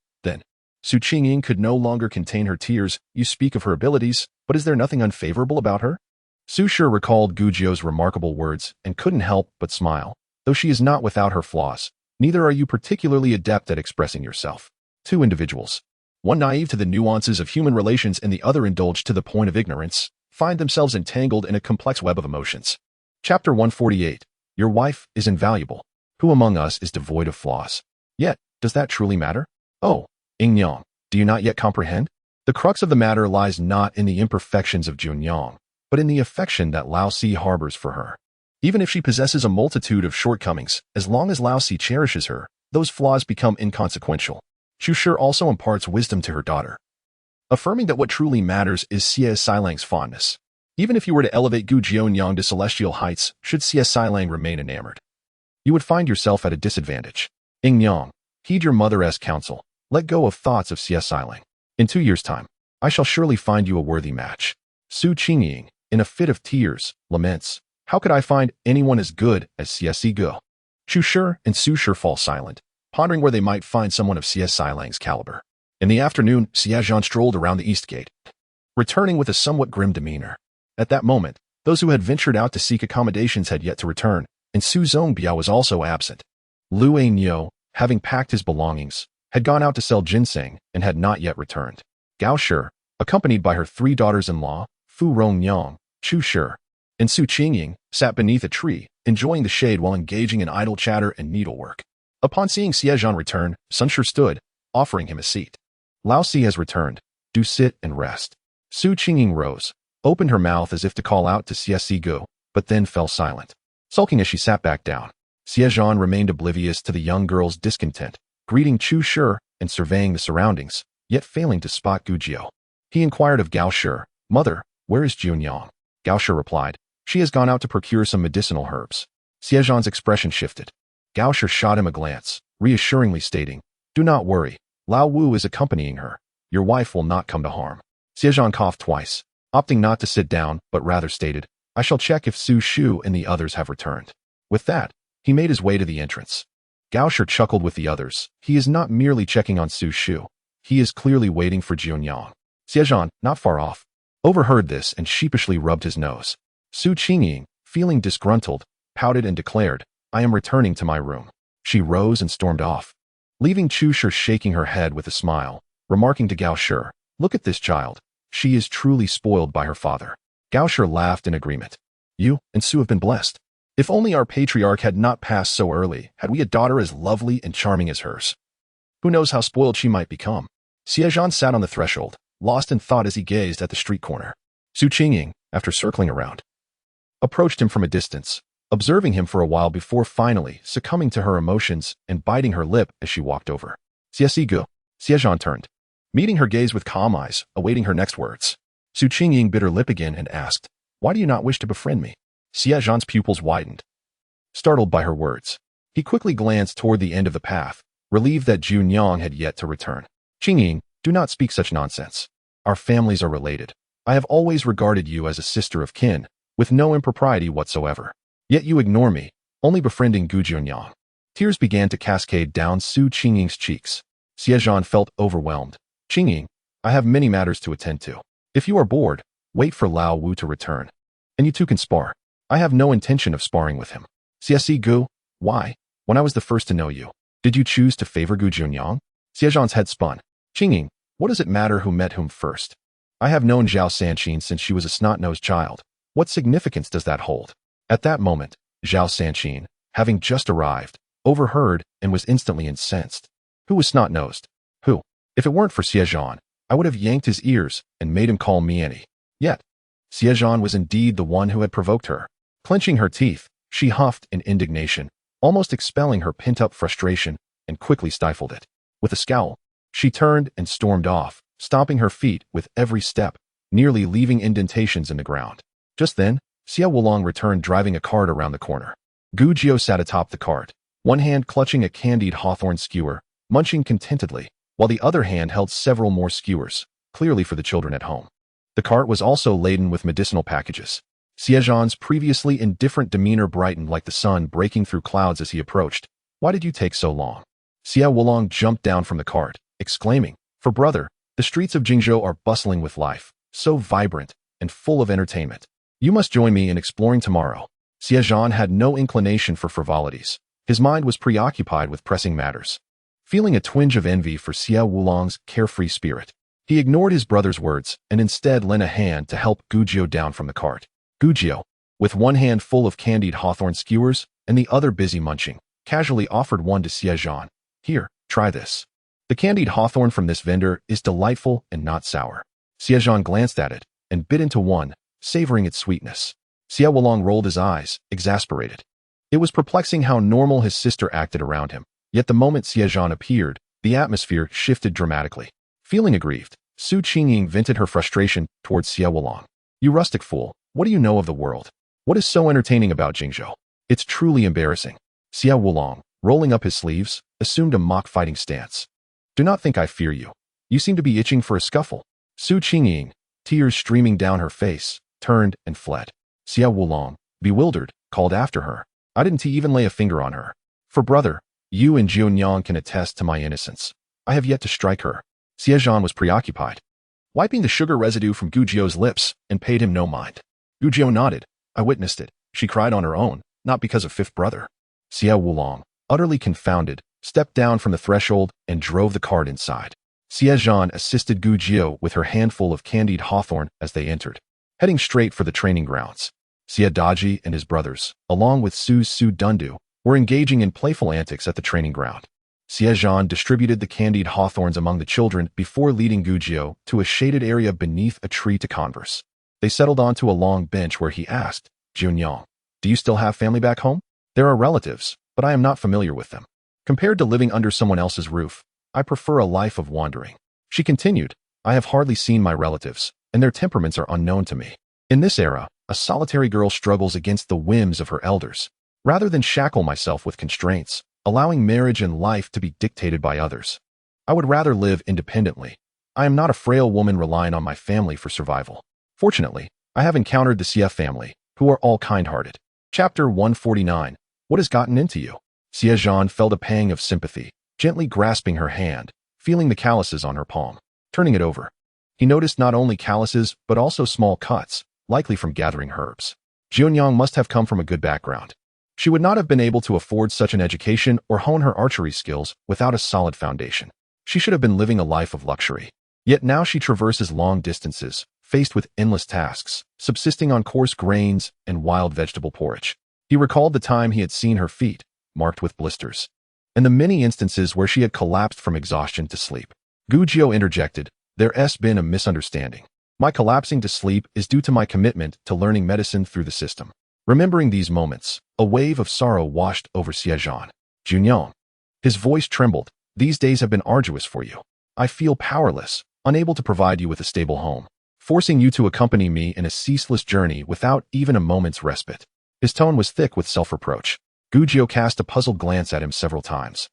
Su Qingying could no longer contain her tears. You speak of her abilities, but is there nothing unfavorable about her? Su Shi recalled Gu Jiao's remarkable words and couldn't help but smile. Though she is not without her flaws, neither are you particularly adept at expressing yourself. 2 individuals, one naive to the nuances of human relations and the other indulged to the point of ignorance, find themselves entangled in a complex web of emotions. Chapter 148. Your wife is invaluable. Who among us is devoid of flaws? Yet, does that truly matter? Oh, Yingyang, do you not yet comprehend? The crux of the matter lies not in the imperfections of Junyang, but in the affection that Lao Si harbors for her. Even if she possesses a multitude of shortcomings, as long as Lao Si cherishes her, those flaws become inconsequential. Su Shi also imparts wisdom to her daughter, affirming that what truly matters is Xie Zhan's fondness. Even if you were to elevate Gu Jianyang to celestial heights, should Xie Zhan remain enamored, you would find yourself at a disadvantage. Yingyang, heed your mother's counsel. Let go of thoughts of Xie Zhan. In 2 years' time, I shall surely find you a worthy match. Su Qingying, in a fit of tears, laments, "How could I find anyone as good as Xie Zhan?" Chu Shi and Su Shi fall silent, pondering where they might find someone of Xie Zhan's caliber. In the afternoon, Xie Zhan strolled around the east gate, returning with a somewhat grim demeanor. At that moment, those who had ventured out to seek accommodations had yet to return, and Su Zongbiao was also absent. Lu Niu, having packed his belongings, had gone out to sell ginseng and had not yet returned. Gao Shi, accompanied by her 3 daughters-in-law, Fu Rongyang, Chu Shi, and Su Qingying, sat beneath a tree, enjoying the shade while engaging in idle chatter and needlework. Upon seeing Xie Zhan return, Sun Shi stood, offering him a seat. "Lao Si has returned. Do sit and rest." Su Qingying rose, opened her mouth as if to call out to Xie Zhan, but then fell silent, sulking as she sat back down. Xie Zhan remained oblivious to the young girl's discontent, greeting Chu Shi and surveying the surroundings, yet failing to spot Gujiao. He inquired of Gao Shi, "Mother, where is Junyang?" Gao Shi replied, "She has gone out to procure some medicinal herbs." Xie Zhan's expression shifted. Gao Shi shot him a glance, reassuringly stating, "Do not worry, Lao Wu is accompanying her. Your wife will not come to harm." Xie Zhan coughed twice, opting not to sit down, but rather stated, "I shall check if Su Shu and the others have returned." With that, he made his way to the entrance. Gao Shi chuckled with the others. He is not merely checking on Su Shu. He is clearly waiting for Junyang. Xie Zhan, not far off, overheard this and sheepishly rubbed his nose. Su Qingying, feeling disgruntled, pouted and declared, "I am returning to my room." She rose and stormed off, leaving Chu Shi shaking her head with a smile, remarking to Gao Shi, "Look at this child. She is truly spoiled by her father." Gao Shi laughed in agreement. "You and Su have been blessed. If only our patriarch had not passed so early, had we a daughter as lovely and charming as hers. Who knows how spoiled she might become." Xie Zhan sat on the threshold, lost in thought as he gazed at the street corner. Su Qingying, after circling around, approached him from a distance, observing him for a while before finally succumbing to her emotions and biting her lip as she walked over. "Xie Zhan." Xie Zhan turned, meeting her gaze with calm eyes, awaiting her next words. Su Qingying bit her lip again and asked, "Why do you not wish to befriend me?" Xie Zhan's pupils widened, startled by her words. He quickly glanced toward the end of the path, relieved that Junyang had yet to return. "Qingying, do not speak such nonsense. Our families are related. I have always regarded you as a sister of kin, with no impropriety whatsoever. Yet you ignore me, only befriending Gu Junyang." Tears began to cascade down Su Qingying's cheeks. Xie Zhan felt overwhelmed. "Qingying, I have many matters to attend to. If you are bored, wait for Lao Wu to return. And you two can spar. I have no intention of sparring with him." "Xie Zhan, why? When I was the first to know you, did you choose to favor Gu Junyang?" Xie Zhan's head spun. "Qingying, what does it matter who met whom first? I have known Zhao Sanqin since she was a snot-nosed child. What significance does that hold?" At that moment, Zhao Sanqin, having just arrived, overheard and was instantly incensed. Who was snot-nosed? Who? If it weren't for Xie Zhan, I would have yanked his ears and made him call me Annie. Yet, Xie Zhan was indeed the one who had provoked her. Clenching her teeth, she huffed in indignation, almost expelling her pent-up frustration, and quickly stifled it. With a scowl, she turned and stormed off, stomping her feet with every step, nearly leaving indentations in the ground. Just then, Xie Wulong returned driving a cart around the corner. Gu Jiao sat atop the cart, one hand clutching a candied hawthorn skewer, munching contentedly, while the other hand held several more skewers, clearly for the children at home. The cart was also laden with medicinal packages. Xie Zhan's previously indifferent demeanor brightened like the sun breaking through clouds as he approached. "Why did you take so long?" Xie Wulong jumped down from the cart, exclaiming, "For brother, the streets of Jingzhou are bustling with life, so vibrant and full of entertainment. You must join me in exploring tomorrow." Xie Zhan had no inclination for frivolities. His mind was preoccupied with pressing matters. Feeling a twinge of envy for Xie Wulong's carefree spirit, he ignored his brother's words and instead lent a hand to help Gu Jiao down from the cart. Gu Jiao, with one hand full of candied hawthorn skewers and the other busy munching, casually offered one to Xie Zhan. "Here, try this. The candied hawthorn from this vendor is delightful and not sour." Xie Zhan glanced at it and bit into one, savoring its sweetness. Xie Wulong rolled his eyes, exasperated. It was perplexing how normal his sister acted around him, yet the moment Xie Zhan appeared, the atmosphere shifted dramatically. Feeling aggrieved, Su Qingying vented her frustration towards Xie Wulong. "You rustic fool, what do you know of the world? What is so entertaining about Jingzhou? It's truly embarrassing." Xie Wulong, rolling up his sleeves, assumed a mock-fighting stance. "Do not think I fear you. You seem to be itching for a scuffle." Su Qingying, tears streaming down her face, turned and fled. Xie Wulong, bewildered, called after her. I didn't even lay a finger on her. For brother, you and Jiunyang can attest to my innocence. I have yet to strike her. Xie Zhan was preoccupied, wiping the sugar residue from Gujio's lips, and paid him no mind. Gujio nodded. I witnessed it. She cried on her own, not because of fifth brother. Xie Wulong, utterly confounded, stepped down from the threshold and drove the cart inside. Xie Zhan assisted Gujio with her handful of candied hawthorn as they entered, heading straight for the training grounds. Xie Daji and his brothers, along with Su Dundu, were engaging in playful antics at the training ground. Xie Zhan distributed the candied hawthorns among the children before leading Gujio to a shaded area beneath a tree to converse. They settled onto a long bench where he asked, Junyang, do you still have family back home? There are relatives, but I am not familiar with them. Compared to living under someone else's roof, I prefer a life of wandering. She continued, I have hardly seen my relatives, and their temperaments are unknown to me. In this era, a solitary girl struggles against the whims of her elders. Rather than shackle myself with constraints, allowing marriage and life to be dictated by others, I would rather live independently. I am not a frail woman relying on my family for survival. Fortunately, I have encountered the Xie family, who are all kind-hearted. Chapter 149. What has gotten into you? Xie Zhan felt a pang of sympathy, gently grasping her hand, feeling the calluses on her palm. Turning it over, he noticed not only calluses but also small cuts, likely from gathering herbs. Jiunyang must have come from a good background. She would not have been able to afford such an education or hone her archery skills without a solid foundation. She should have been living a life of luxury. Yet now she traverses long distances, faced with endless tasks, subsisting on coarse grains and wild vegetable porridge. He recalled the time he had seen her feet, marked with blisters, and the many instances where she had collapsed from exhaustion to sleep. Gujio interjected, There's been a misunderstanding. My collapsing to sleep is due to my commitment to learning medicine through the system. Remembering these moments, a wave of sorrow washed over Xie Zhan. Junyang. His voice trembled. These days have been arduous for you. I feel powerless, unable to provide you with a stable home, forcing you to accompany me in a ceaseless journey without even a moment's respite. His tone was thick with self-reproach. Gujio cast a puzzled glance at him several times,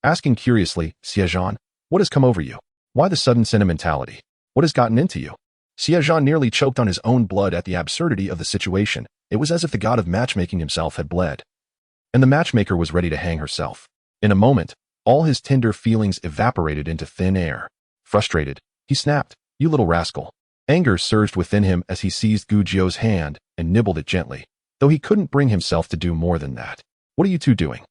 asking curiously, Xie Zhan, what has come over you? Why the sudden sentimentality? What has gotten into you? Xie Zhan nearly choked on his own blood at the absurdity of the situation. It was as if the god of matchmaking himself had bled, and the matchmaker was ready to hang herself. In a moment, all his tender feelings evaporated into thin air. Frustrated, he snapped, You little rascal. Anger surged within him as he seized Gujio's hand and nibbled it gently, though he couldn't bring himself to do more than that. What are you two doing?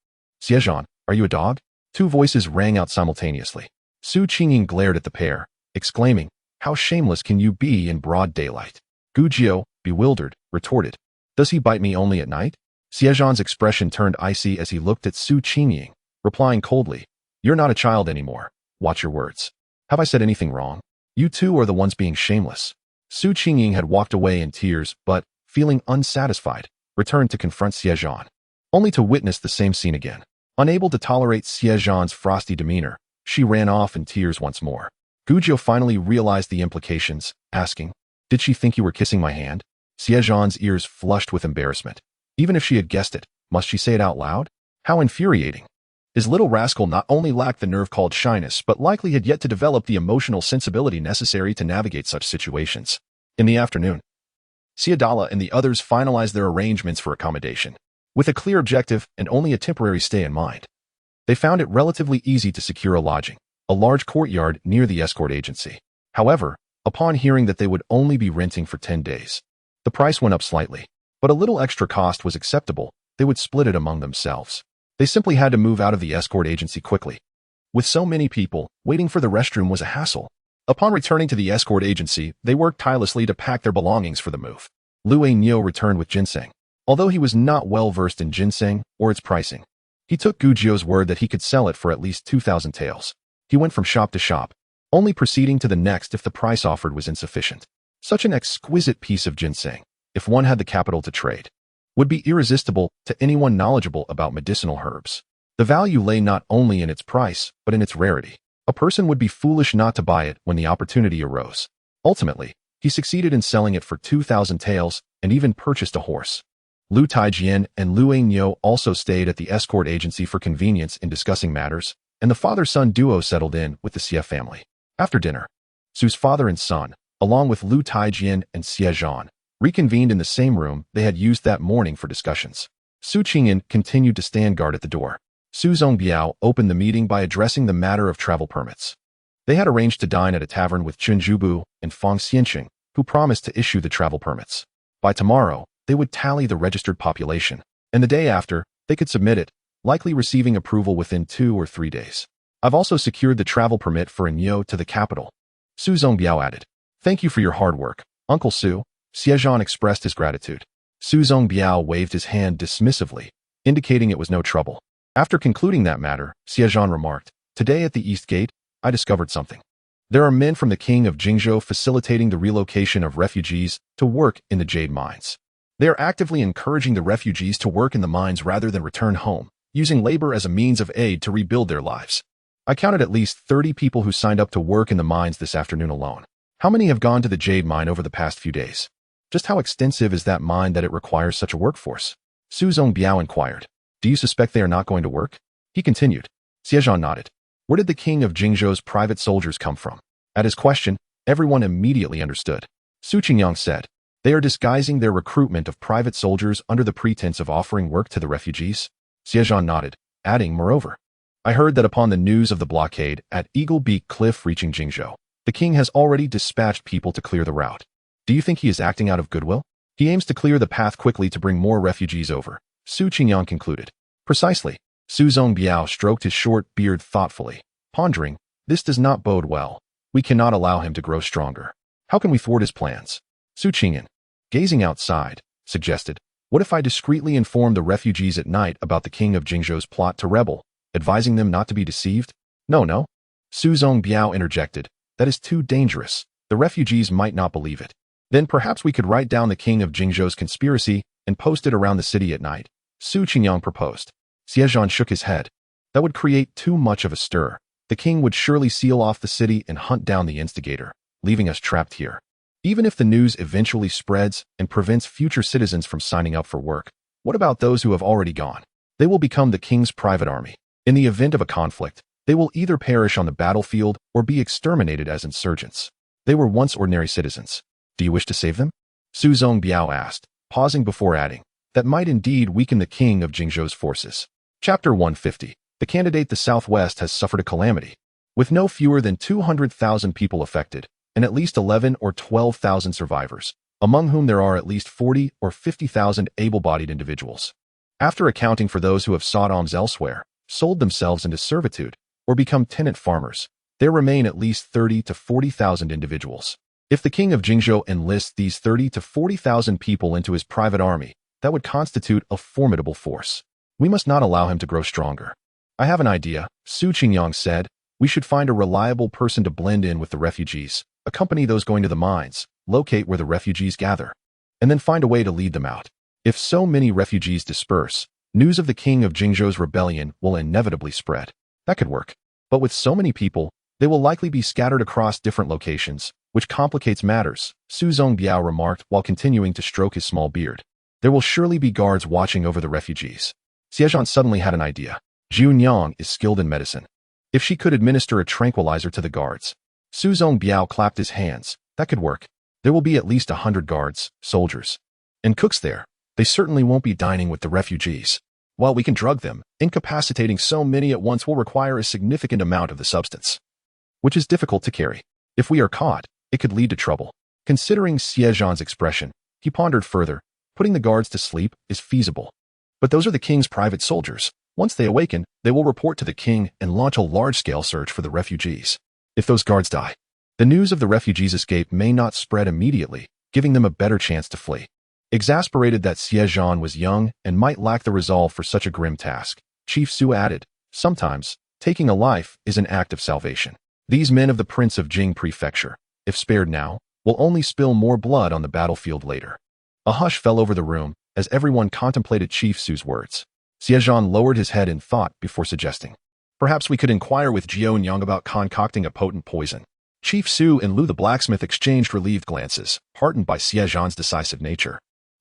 Xie Zhan, are you a dog? Two voices rang out simultaneously. Su Qingying glared at the pair, exclaiming, How shameless can you be in broad daylight? Gujio, bewildered, retorted, Does he bite me only at night? Xie Zhan's expression turned icy as he looked at Su Qingying, replying coldly, You're not a child anymore. Watch your words. Have I said anything wrong? You two are the ones being shameless. Su Qingying had walked away in tears, but, feeling unsatisfied, returned to confront Xie Zhan, only to witness the same scene again. Unable to tolerate Xie Zhan's frosty demeanor, she ran off in tears once more. Gujio finally realized the implications, asking, Did she think you were kissing my hand? Xie Zhan's ears flushed with embarrassment. Even if she had guessed it, must she say it out loud? How infuriating. His little rascal not only lacked the nerve called shyness, but likely had yet to develop the emotional sensibility necessary to navigate such situations. In the afternoon, Siadala and the others finalized their arrangements for accommodation, with a clear objective and only a temporary stay in mind. They found it relatively easy to secure a lodging, a large courtyard near the escort agency. However, upon hearing that they would only be renting for 10 days, the price went up slightly, but a little extra cost was acceptable. They would split it among themselves. They simply had to move out of the escort agency quickly. With so many people, waiting for the restroom was a hassle. Upon returning to the escort agency, they worked tirelessly to pack their belongings for the move. Lu Nio returned with ginseng. Although he was not well versed in ginseng or its pricing, he took Gujio's word that he could sell it for at least 2,000 taels. He went from shop to shop, only proceeding to the next if the price offered was insufficient. Such an exquisite piece of ginseng, if one had the capital to trade, would be irresistible to anyone knowledgeable about medicinal herbs. The value lay not only in its price, but in its rarity. A person would be foolish not to buy it when the opportunity arose. Ultimately, he succeeded in selling it for 2,000 taels and even purchased a horse. Lu Taijian and Lu Nio also stayed at the escort agency for convenience in discussing matters, and the father-son duo settled in with the Xie family. After dinner, Su's father and son, along with Lu Taijian and Xie Zhan, reconvened in the same room they had used that morning for discussions. Su Qingyan continued to stand guard at the door. Su Zongbiao opened the meeting by addressing the matter of travel permits. They had arranged to dine at a tavern with Chun Zhubu and Fang Xianqing, who promised to issue the travel permits. By tomorrow, they would tally the registered population, and the day after, they could submit it, likely receiving approval within 2 or 3 days. I've also secured the travel permit for Enyo to the capital. Su Zongbiao added. Thank you for your hard work, Uncle Su. Xie Zhan expressed his gratitude. Su Zongbiao waved his hand dismissively, indicating it was no trouble. After concluding that matter, Xie Zhan remarked, Today at the East Gate, I discovered something. There are men from the king of Jingzhou facilitating the relocation of refugees to work in the jade mines. They are actively encouraging the refugees to work in the mines rather than return home, using labor as a means of aid to rebuild their lives. I counted at least 30 people who signed up to work in the mines this afternoon alone. How many have gone to the jade mine over the past few days? Just how extensive is that mine that it requires such a workforce? Su Zongbiao inquired. Do you suspect they are not going to work? He continued. Xie Zhan nodded. Where did the king of Jingzhou's private soldiers come from? At his question, everyone immediately understood. Su Qingyang said, They are disguising their recruitment of private soldiers under the pretense of offering work to the refugees. Xie Zhan nodded, adding, Moreover, I heard that upon the news of the blockade at Eagle Beak Cliff reaching Jingzhou, the king has already dispatched people to clear the route. Do you think he is acting out of goodwill? He aims to clear the path quickly to bring more refugees over, Su Qingyang concluded. Precisely. Su Zongbiao stroked his short beard thoughtfully, pondering, This does not bode well. We cannot allow him to grow stronger. How can we thwart his plans? Su Qingyan, gazing outside, suggested, What if I discreetly inform the refugees at night about the king of Jingzhou's plot to rebel, advising them not to be deceived? No. Su Zongbiao interjected, That is too dangerous. The refugees might not believe it. Then perhaps we could write down the king of Jingzhou's conspiracy and post it around the city at night, Su Qingyang proposed. Xie Zhan shook his head. That would create too much of a stir. The king would surely seal off the city and hunt down the instigator, leaving us trapped here. Even if the news eventually spreads and prevents future citizens from signing up for work, what about those who have already gone? They will become the king's private army. In the event of a conflict, they will either perish on the battlefield or be exterminated as insurgents. They were once ordinary citizens. Do you wish to save them? Su Zongbiao asked, pausing before adding, That might indeed weaken the king of Jingzhou's forces. Chapter 150. The candidate the Southwest has suffered a calamity. With no fewer than 200,000 people affected, and at least 11 or 12,000 survivors, among whom there are at least 40 or 50,000 able-bodied individuals. After accounting for those who have sought alms elsewhere, sold themselves into servitude, or become tenant farmers, there remain at least 30 to 40,000 individuals. If the king of Jingzhou enlists these 30 to 40,000 people into his private army, that would constitute a formidable force. We must not allow him to grow stronger. I have an idea, Su Qingyang said. We should find a reliable person to blend in with the refugees, accompany those going to the mines, locate where the refugees gather, and then find a way to lead them out. If so many refugees disperse, news of the king of Jingzhou's rebellion will inevitably spread. That could work. But with so many people, they will likely be scattered across different locations, which complicates matters, Su Zongbiao remarked while continuing to stroke his small beard. There will surely be guards watching over the refugees. Xie Zhan suddenly had an idea. Zhu Nyang is skilled in medicine. If she could administer a tranquilizer to the guards. Su Zongbiao clapped his hands. That could work. There will be at least 100 guards, soldiers, and cooks there. They certainly won't be dining with the refugees. While we can drug them, incapacitating so many at once will require a significant amount of the substance, which is difficult to carry. If we are caught, it could lead to trouble. Considering Xie Zhan's expression, he pondered further. Putting the guards to sleep is feasible. But those are the king's private soldiers. Once they awaken, they will report to the king and launch a large-scale search for the refugees. If those guards die, the news of the refugees' escape may not spread immediately, giving them a better chance to flee. Exasperated that Xie Zhan was young and might lack the resolve for such a grim task, Chief Su added, Sometimes, taking a life is an act of salvation. These men of the Prince of Jing Prefecture, if spared now, will only spill more blood on the battlefield later. A hush fell over the room as everyone contemplated Chief Su's words. Xie Zhan lowered his head in thought before suggesting, Perhaps we could inquire with Jiao Nyang about concocting a potent poison. Chief Su and Lu the blacksmith exchanged relieved glances, heartened by Xie Zhan's decisive nature.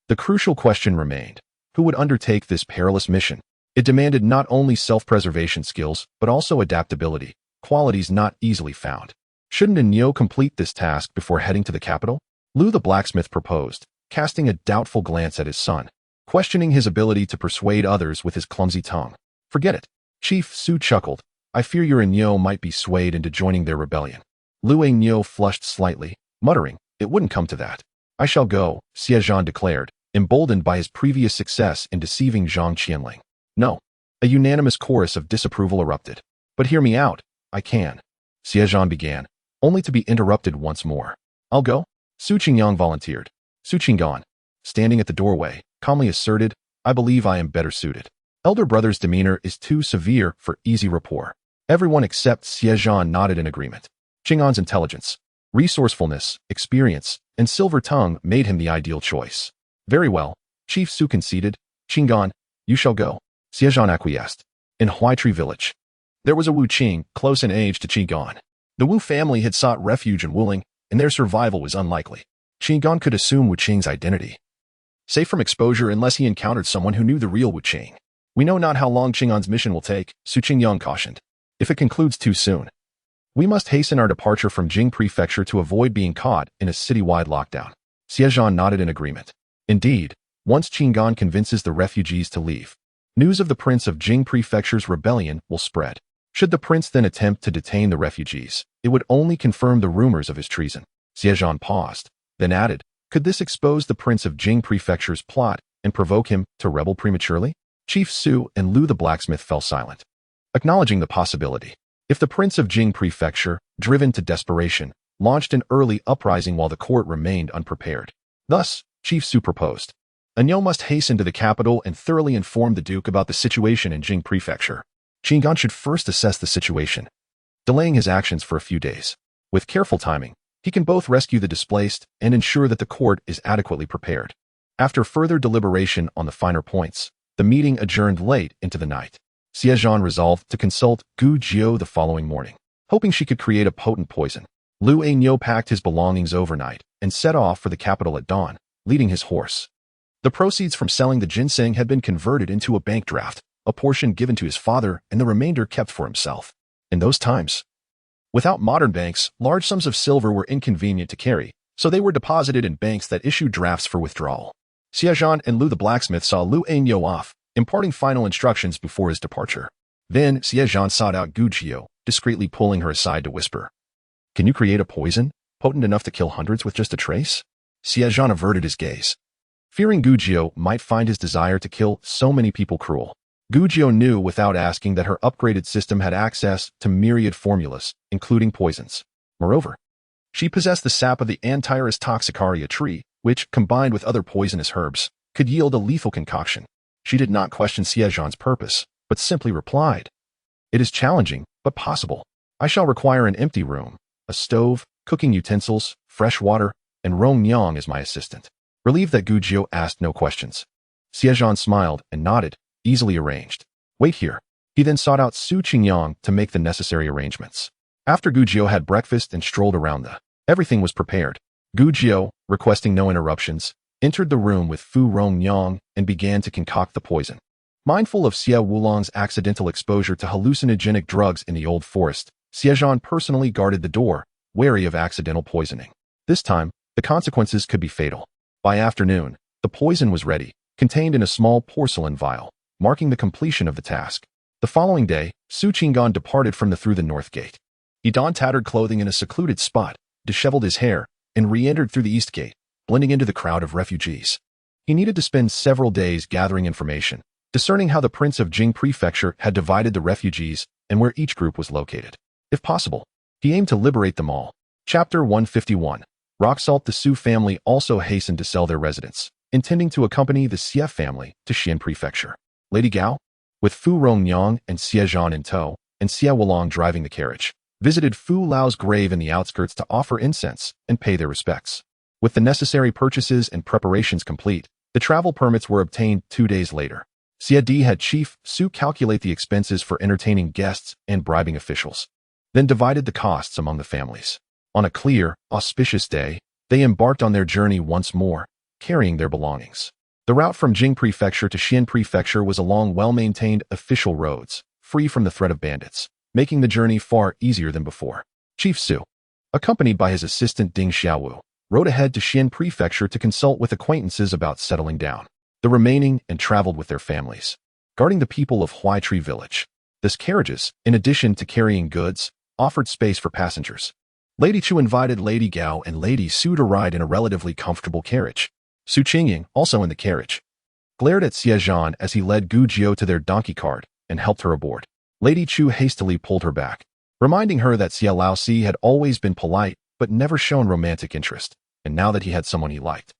The crucial question remained, who would undertake this perilous mission? It demanded not only self-preservation skills, but also adaptability, qualities not easily found. Shouldn't Enyo complete this task before heading to the capital? Lu the blacksmith proposed, casting a doubtful glance at his son, questioning his ability to persuade others with his clumsy tongue. Forget it. Chief Su chuckled. I fear your Nyo might be swayed into joining their rebellion. Liu Nyo flushed slightly, muttering, it wouldn't come to that. I shall go, Xie Zhan declared, emboldened by his previous success in deceiving Zhang Qianling. No. A unanimous chorus of disapproval erupted. But hear me out. I can. Xie Zhan began, only to be interrupted once more. I'll go? Su Qingyang volunteered. Su Qinggan, standing at the doorway, calmly asserted, I believe I am better suited. Elder brother's demeanor is too severe for easy rapport. Everyone except Xie Zhan nodded in agreement. Qinggan's intelligence, resourcefulness, experience, and silver tongue made him the ideal choice. Very well, Chief Su conceded. Qinggan, you shall go. Xie Zhan acquiesced. In Huaitree village, there was a Wu Qing, close in age to Qinggan. The Wu family had sought refuge in Wuling, and their survival was unlikely. Qinggan could assume Wu Qing's identity, safe from exposure unless he encountered someone who knew the real Wu Qing. We know not how long Qinggan's mission will take, Su Qingyang cautioned. If it concludes too soon, we must hasten our departure from Jing Prefecture to avoid being caught in a citywide lockdown. Xie Zhan nodded in agreement. Indeed, once Qinggan convinces the refugees to leave, news of the Prince of Jing Prefecture's rebellion will spread. Should the prince then attempt to detain the refugees, it would only confirm the rumors of his treason. Xie Zhan paused, then added, could this expose the Prince of Jing Prefecture's plot and provoke him to rebel prematurely? Chief Su and Liu the blacksmith fell silent, acknowledging the possibility. If the Prince of Jing Prefecture, driven to desperation, launched an early uprising while the court remained unprepared. Thus, Chief Su proposed. Anyo must hasten to the capital and thoroughly inform the Duke about the situation in Jing Prefecture. Qinggan should first assess the situation, delaying his actions for a few days. With careful timing, he can both rescue the displaced and ensure that the court is adequately prepared. After further deliberation on the finer points, the meeting adjourned late into the night. Xie Zhan resolved to consult Gu Jiu the following morning, hoping she could create a potent poison. Liu Nyo packed his belongings overnight and set off for the capital at dawn, leading his horse. The proceeds from selling the ginseng had been converted into a bank draft, a portion given to his father and the remainder kept for himself. In those times, without modern banks, large sums of silver were inconvenient to carry, so they were deposited in banks that issued drafts for withdrawal. Xie Zhan and Liu the blacksmith saw Liu Nyo off, imparting final instructions before his departure. Then Xie Zhan sought out Gu Jiu, discreetly pulling her aside to whisper, can you create a poison, potent enough to kill hundreds with just a trace? Xie Zhan averted his gaze, fearing Gu Jiu might find his desire to kill so many people cruel. Gu Jiu knew without asking that her upgraded system had access to myriad formulas, including poisons. Moreover, she possessed the sap of the Antirus toxicaria tree, which, combined with other poisonous herbs, could yield a lethal concoction. She did not question Xie Zhan's purpose, but simply replied, it is challenging, but possible. I shall require an empty room, a stove, cooking utensils, fresh water, and Rong Yang as my assistant. Relieved that Gu Jiu asked no questions, Xie Zhan smiled and nodded, easily arranged. Wait here. He then sought out Su Qingyang to make the necessary arrangements. After Gu Jiu had breakfast and strolled around everything was prepared. Gu Jiu, requesting no interruptions, entered the room with Fu Rongyang and began to concoct the poison. Mindful of Xie Wulong's accidental exposure to hallucinogenic drugs in the old forest, Xie Zhan personally guarded the door, wary of accidental poisoning. This time, the consequences could be fatal. By afternoon, the poison was ready, contained in a small porcelain vial, marking the completion of the task. The following day, Su Qinggan departed through the north gate. He donned tattered clothing in a secluded spot, disheveled his hair, and re-entered through the east gate, blending into the crowd of refugees. He needed to spend several days gathering information, discerning how the Prince of Jing Prefecture had divided the refugees and where each group was located. If possible, he aimed to liberate them all. Chapter 151. Rocksalt. The Su family also hastened to sell their residence, intending to accompany the Xie family to Xian Prefecture. Lady Gao, with Fu Rongyang and Xie Zhan in tow, and Xie Wulong driving the carriage, visited Fu Lao's grave in the outskirts to offer incense and pay their respects. With the necessary purchases and preparations complete, the travel permits were obtained 2 days later. Xie Di had Chief Su calculate the expenses for entertaining guests and bribing officials, then divided the costs among the families. On a clear, auspicious day, they embarked on their journey once more, carrying their belongings. The route from Jing Prefecture to Xian Prefecture was along well-maintained official roads, free from the threat of bandits, making the journey far easier than before. Chief Su, accompanied by his assistant Ding Xiaowu, rode ahead to Xian Prefecture to consult with acquaintances about settling down. The remaining and traveled with their families, guarding the people of Huaitree village. These carriages, in addition to carrying goods, offered space for passengers. Lady Chu invited Lady Gao and Lady Su to ride in a relatively comfortable carriage. Su Qingying, also in the carriage, glared at Xie Zhan as he led Gu Jiu to their donkey cart and helped her aboard. Lady Chu hastily pulled her back, reminding her that Xie Laoxi had always been polite but never shown romantic interest, and now that he had someone he liked,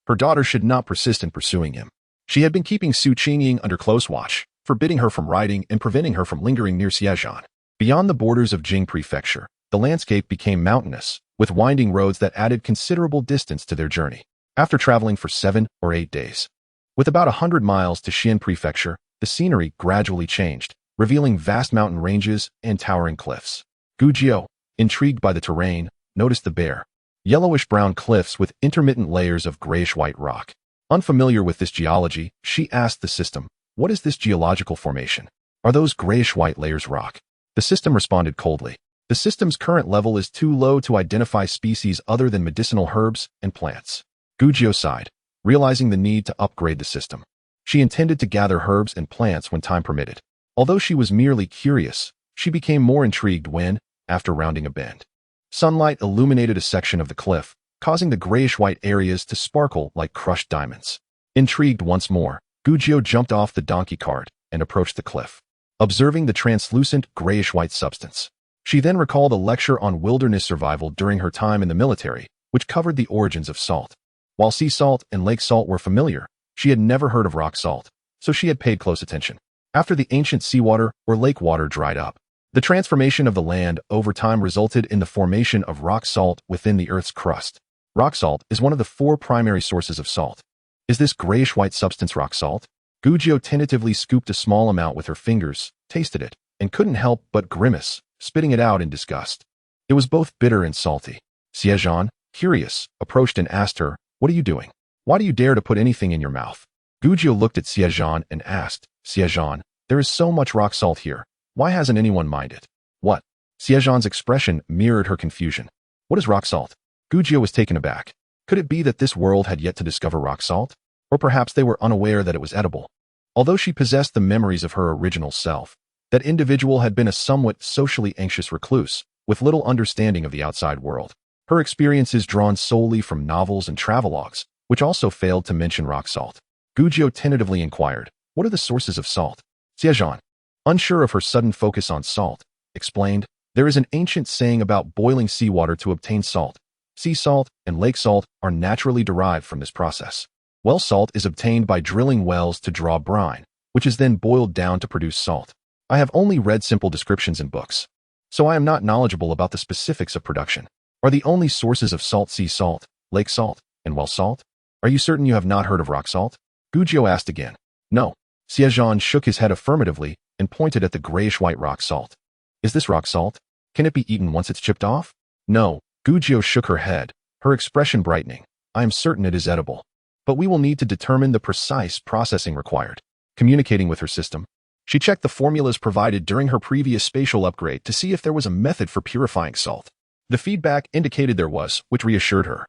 her daughter should not persist in pursuing him. She had been keeping Su Qingying under close watch, forbidding her from riding and preventing her from lingering near Xie Zhan. Beyond the borders of Jing Prefecture, the landscape became mountainous, with winding roads that added considerable distance to their journey. After traveling for 7 or 8 days, with about 100 miles to Xian Prefecture, the scenery gradually changed, revealing vast mountain ranges and towering cliffs. Gu Jiu, intrigued by the terrain, noticed the bare, yellowish-brown cliffs with intermittent layers of grayish-white rock. Unfamiliar with this geology, she asked the system, "What is this geological formation? Are those grayish-white layers rock?" The system responded coldly. The system's current level is too low to identify species other than medicinal herbs and plants. Gu Jiu sighed, realizing the need to upgrade the system. She intended to gather herbs and plants when time permitted. Although she was merely curious, she became more intrigued when, after rounding a bend, sunlight illuminated a section of the cliff, causing the grayish-white areas to sparkle like crushed diamonds. Intrigued once more, Gu Jiu jumped off the donkey cart and approached the cliff, observing the translucent grayish-white substance. She then recalled a lecture on wilderness survival during her time in the military, which covered the origins of salt. While sea salt and lake salt were familiar, she had never heard of rock salt, so she had paid close attention. After the ancient seawater or lake water dried up, the transformation of the land over time resulted in the formation of rock salt within the Earth's crust. Rock salt is one of the 4 primary sources of salt. Is this grayish-white substance rock salt? Gu Jiu tentatively scooped a small amount with her fingers, tasted it, and couldn't help but grimace, spitting it out in disgust. It was both bitter and salty. Xie Zhan, curious, approached and asked her, "What are you doing? Why do you dare to put anything in your mouth?" Gu Jiu looked at Xie Zhan and asked, "Xie Zhan, there is so much rock salt here. Why hasn't anyone mined it?" "What?" Xie Zhan's expression mirrored her confusion. "What is rock salt?" Gu Jiu was taken aback. Could it be that this world had yet to discover rock salt? Or perhaps they were unaware that it was edible. Although she possessed the memories of her original self, that individual had been a somewhat socially anxious recluse, with little understanding of the outside world. Her experiences drawn solely from novels and travelogues, which also failed to mention rock salt. Gu Jiu tentatively inquired, "What are the sources of salt?" Xie Zhan, unsure of her sudden focus on salt, explained, "There is an ancient saying about boiling seawater to obtain salt. Sea salt and lake salt are naturally derived from this process. Well salt is obtained by drilling wells to draw brine, which is then boiled down to produce salt. I have only read simple descriptions in books, so I am not knowledgeable about the specifics of production. Are the only sources of salt sea salt, lake salt, and well salt? Are you certain you have not heard of rock salt?" Gu Jiu asked again. "No." Xie Zhan shook his head affirmatively and pointed at the grayish-white rock salt. "Is this rock salt? Can it be eaten once it's chipped off?" "No." Gu Jiu shook her head, her expression brightening. "I am certain it is edible. But we will need to determine the precise processing required." Communicating with her system, she checked the formulas provided during her previous spatial upgrade to see if there was a method for purifying salt. The feedback indicated there was, which reassured her.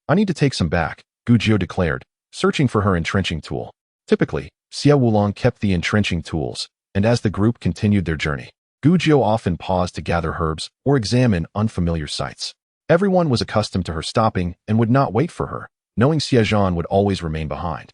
"I need to take some back," Gu Jiu declared, searching for her entrenching tool. Typically, Xie Wulong kept the entrenching tools, and as the group continued their journey, Gu Jiu often paused to gather herbs or examine unfamiliar sights. Everyone was accustomed to her stopping and would not wait for her, knowing Xie Zhan would always remain behind.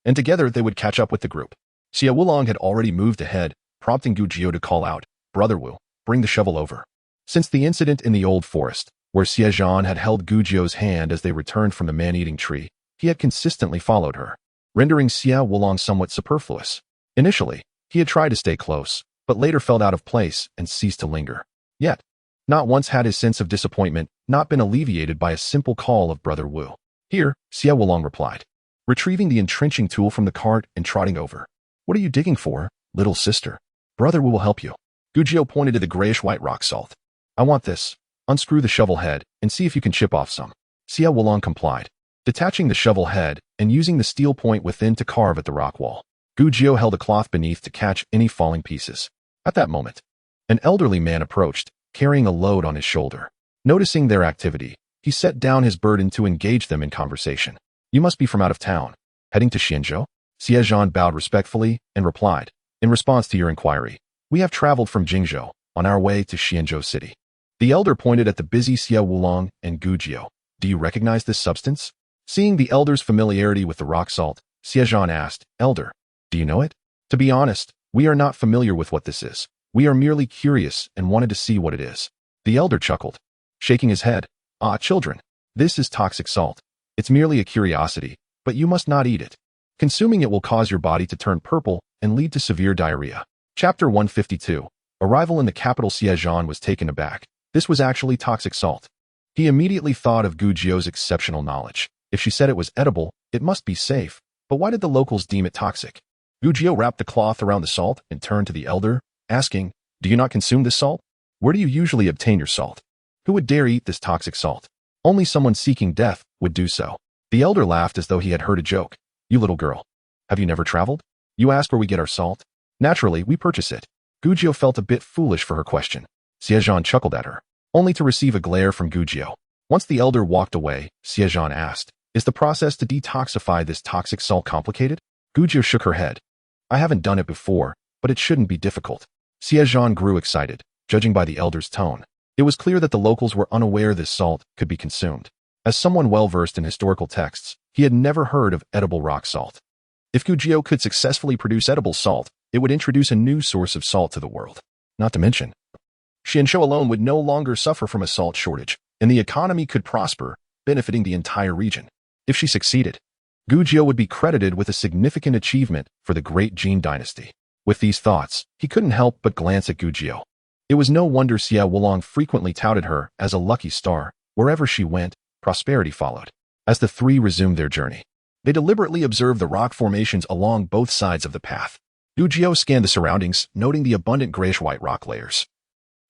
And together they would catch up with the group. Xie Wulong had already moved ahead, prompting Gu Jiu to call out, "Brother Wu, bring the shovel over." Since the incident in the old forest, where Xie Zhan had held Gu Jiu's hand as they returned from the man-eating tree, he had consistently followed her, rendering Xie Wulong somewhat superfluous. Initially, he had tried to stay close, but later felt out of place and ceased to linger. Yet, not once had his sense of disappointment not been alleviated by a simple call of Brother Wu. "Here," Xie Wulong replied, retrieving the entrenching tool from the cart and trotting over. "What are you digging for, little sister? Brother Wu will help you." Gu Jiu pointed to the grayish-white rock salt. "I want this. Unscrew the shovel head and see if you can chip off some." Xie Wulong complied, detaching the shovel head and using the steel point within to carve at the rock wall. Gu Jiu held a cloth beneath to catch any falling pieces. At that moment, an elderly man approached, carrying a load on his shoulder. Noticing their activity, he He set down his burden to engage them in conversation. You must be from out of town. Heading to Xianzhou? Xie Zhan bowed respectfully and replied, in response to your inquiry, we have traveled from Jingzhou on our way to Xianzhou city. The elder pointed at the busy Xie Wulong and Gujiu. Do you recognize this substance? Seeing the elder's familiarity with the rock salt, Xie Zhan asked, Elder, do you know it? To be honest, we are not familiar with what this is. We are merely curious and wanted to see what it is. The elder chuckled, shaking his head. Ah, children, this is toxic salt. It's merely a curiosity, but you must not eat it. Consuming it will cause your body to turn purple and lead to severe diarrhea. Chapter 152. Arrival in the capital. Xie Zhan was taken aback. This was actually toxic salt. He immediately thought of Gujiu's exceptional knowledge. If she said it was edible, it must be safe. But why did the locals deem it toxic? Gujiu wrapped the cloth around the salt and turned to the elder, asking, do you not consume this salt? Where do you usually obtain your salt? Who would dare eat this toxic salt? Only someone seeking death would do so. The elder laughed as though he had heard a joke. You little girl. Have you never traveled? You ask where we get our salt? Naturally, we purchase it. Gujiu felt a bit foolish for her question. Xie Zhan chuckled at her, only to receive a glare from Gujiu. Once the elder walked away, Xie Zhan asked, is the process to detoxify this toxic salt complicated? Gujiu shook her head. I haven't done it before, but it shouldn't be difficult. Xie Zhan grew excited, judging by the elder's tone. It was clear that the locals were unaware this salt could be consumed. As someone well-versed in historical texts, he had never heard of edible rock salt. If Gujiu could successfully produce edible salt, it would introduce a new source of salt to the world. Not to mention, Xianzhou alone would no longer suffer from a salt shortage, and the economy could prosper, benefiting the entire region. If she succeeded, Gujiu would be credited with a significant achievement for the Great Jin dynasty. With these thoughts, he couldn't help but glance at Gujiu. It was no wonder Xie Wulong frequently touted her as a lucky star. Wherever she went, prosperity followed. As the three resumed their journey, they deliberately observed the rock formations along both sides of the path. Gujiu scanned the surroundings, noting the abundant grayish-white rock layers,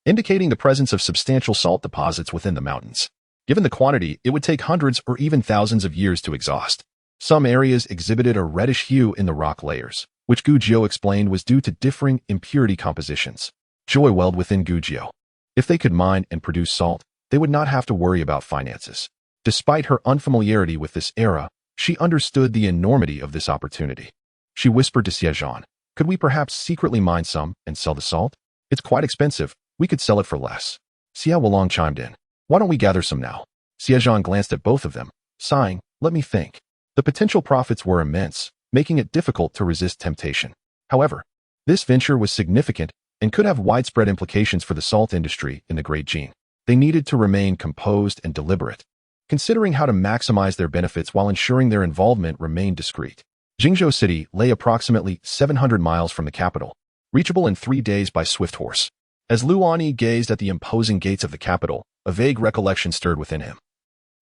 indicating the presence of substantial salt deposits within the mountains. Given the quantity, it would take hundreds or even thousands of years to exhaust. Some areas exhibited a reddish hue in the rock layers, which Gujiu explained was due to differing impurity compositions. Joy welled within Gujiu. If they could mine and produce salt, they would not have to worry about finances. Despite her unfamiliarity with this era, she understood the enormity of this opportunity. She whispered to Xie Zhan, could we perhaps secretly mine some and sell the salt? It's quite expensive. We could sell it for less. Xie Wulong chimed in. Why don't we gather some now? Xie Zhan glanced at both of them, sighing, let me think. The potential profits were immense, making it difficult to resist temptation. However, this venture was significant and could have widespread implications for the salt industry in the Great Jin. They needed to remain composed and deliberate, considering how to maximize their benefits while ensuring their involvement remained discreet. Jingzhou City lay approximately 700 miles from the capital, reachable in 3 days by swift horse. As Lu Ani gazed at the imposing gates of the capital, a vague recollection stirred within him.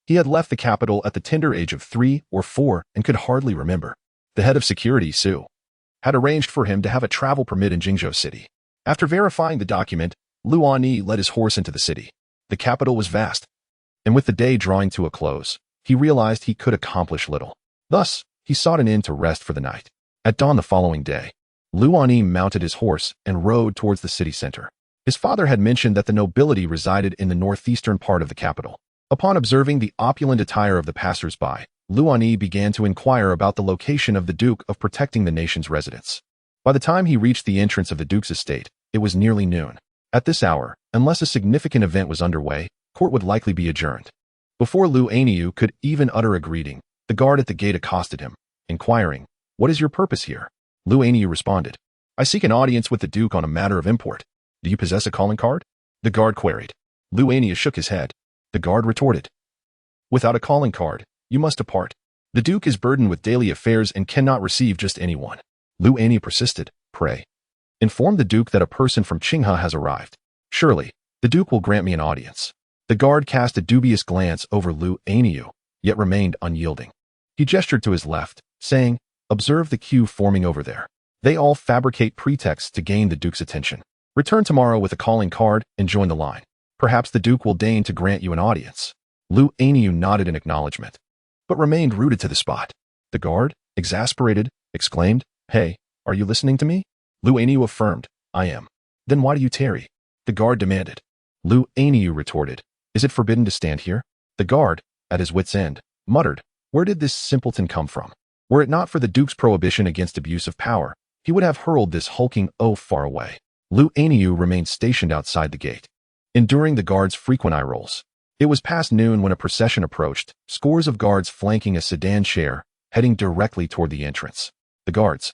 He had left the capital at the tender age of 3 or 4 and could hardly remember. The head of security, Su, had arranged for him to have a travel permit in Jingzhou City. After verifying the document, Lu Ani led his horse into the city. The capital was vast, and with the day drawing to a close, he realized he could accomplish little. Thus, he sought an inn to rest for the night. At dawn the following day, Lu Ani mounted his horse and rode towards the city center. His father had mentioned that the nobility resided in the northeastern part of the capital. Upon observing the opulent attire of the passers-by, Lu Ani began to inquire about the location of the Duke of protecting the nation's residence. By the time he reached the entrance of the Duke's estate, it was nearly noon. At this hour, unless a significant event was underway, court would likely be adjourned. Before Lu Aniu could even utter a greeting, the guard at the gate accosted him, inquiring, what is your purpose here? Lu Aniu responded, I seek an audience with the Duke on a matter of import. Do you possess a calling card? The guard queried. Lu Aniu shook his head. The guard retorted, without a calling card, you must depart. The Duke is burdened with daily affairs and cannot receive just anyone. Lu Aniu persisted, pray, inform the Duke that a person from Qinghe has arrived. Surely, the Duke will grant me an audience. The guard cast a dubious glance over Lu Aniu, yet remained unyielding. He gestured to his left, saying, observe the queue forming over there. They all fabricate pretexts to gain the Duke's attention. Return tomorrow with a calling card and join the line. Perhaps the Duke will deign to grant you an audience. Lu Aniu nodded in acknowledgement, but remained rooted to the spot. The guard, exasperated, exclaimed, hey, are you listening to me? Lu Aniu affirmed, I am. Then why do you tarry? The guard demanded. Lu Aniu retorted, is it forbidden to stand here? The guard, at his wit's end, muttered, "Where did this simpleton come from? Were it not for the Duke's prohibition against abuse of power, he would have hurled this hulking oaf far away." Lu Aniu remained stationed outside the gate, enduring the guard's frequent eye rolls. It was past noon when a procession approached, scores of guards flanking a sedan chair, heading directly toward the entrance. The guards,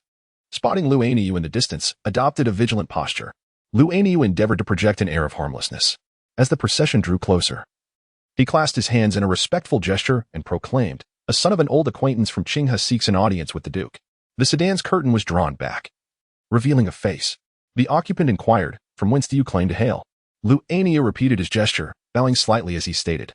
spotting Lu Aniu in the distance, adopted a vigilant posture. Lu Aniu endeavored to project an air of harmlessness. As the procession drew closer, he clasped his hands in a respectful gesture and proclaimed, "A son of an old acquaintance from Qinghe seeks an audience with the Duke." The sedan's curtain was drawn back, revealing a face. The occupant inquired, "From whence do you claim to hail?" Lu Aniu repeated his gesture, bowing slightly as he stated,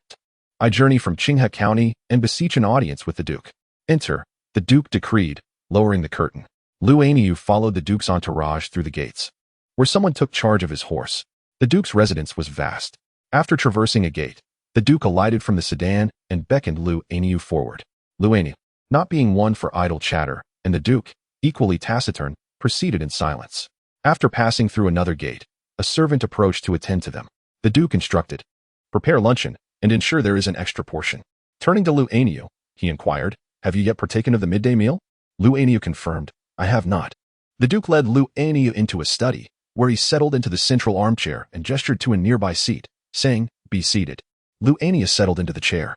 "I journey from Qinghe County and beseech an audience with the Duke." "Enter," the Duke decreed, lowering the curtain. Lu Aniu followed the Duke's entourage through the gates, where someone took charge of his horse. The Duke's residence was vast. After traversing a gate, the Duke alighted from the sedan and beckoned Lu Aniu forward. Lu Aniu, not being one for idle chatter, and the Duke, equally taciturn, proceeded in silence. After passing through another gate, a servant approached to attend to them. The Duke instructed, "Prepare luncheon, and ensure there is an extra portion." Turning to Lu Aniu, he inquired, "Have you yet partaken of the midday meal?" Lu Aniu confirmed, "I have not." The Duke led Lu Aniu into a study, where he settled into the central armchair and gestured to a nearby seat, saying, "Be seated." Lu Aniu settled into the chair.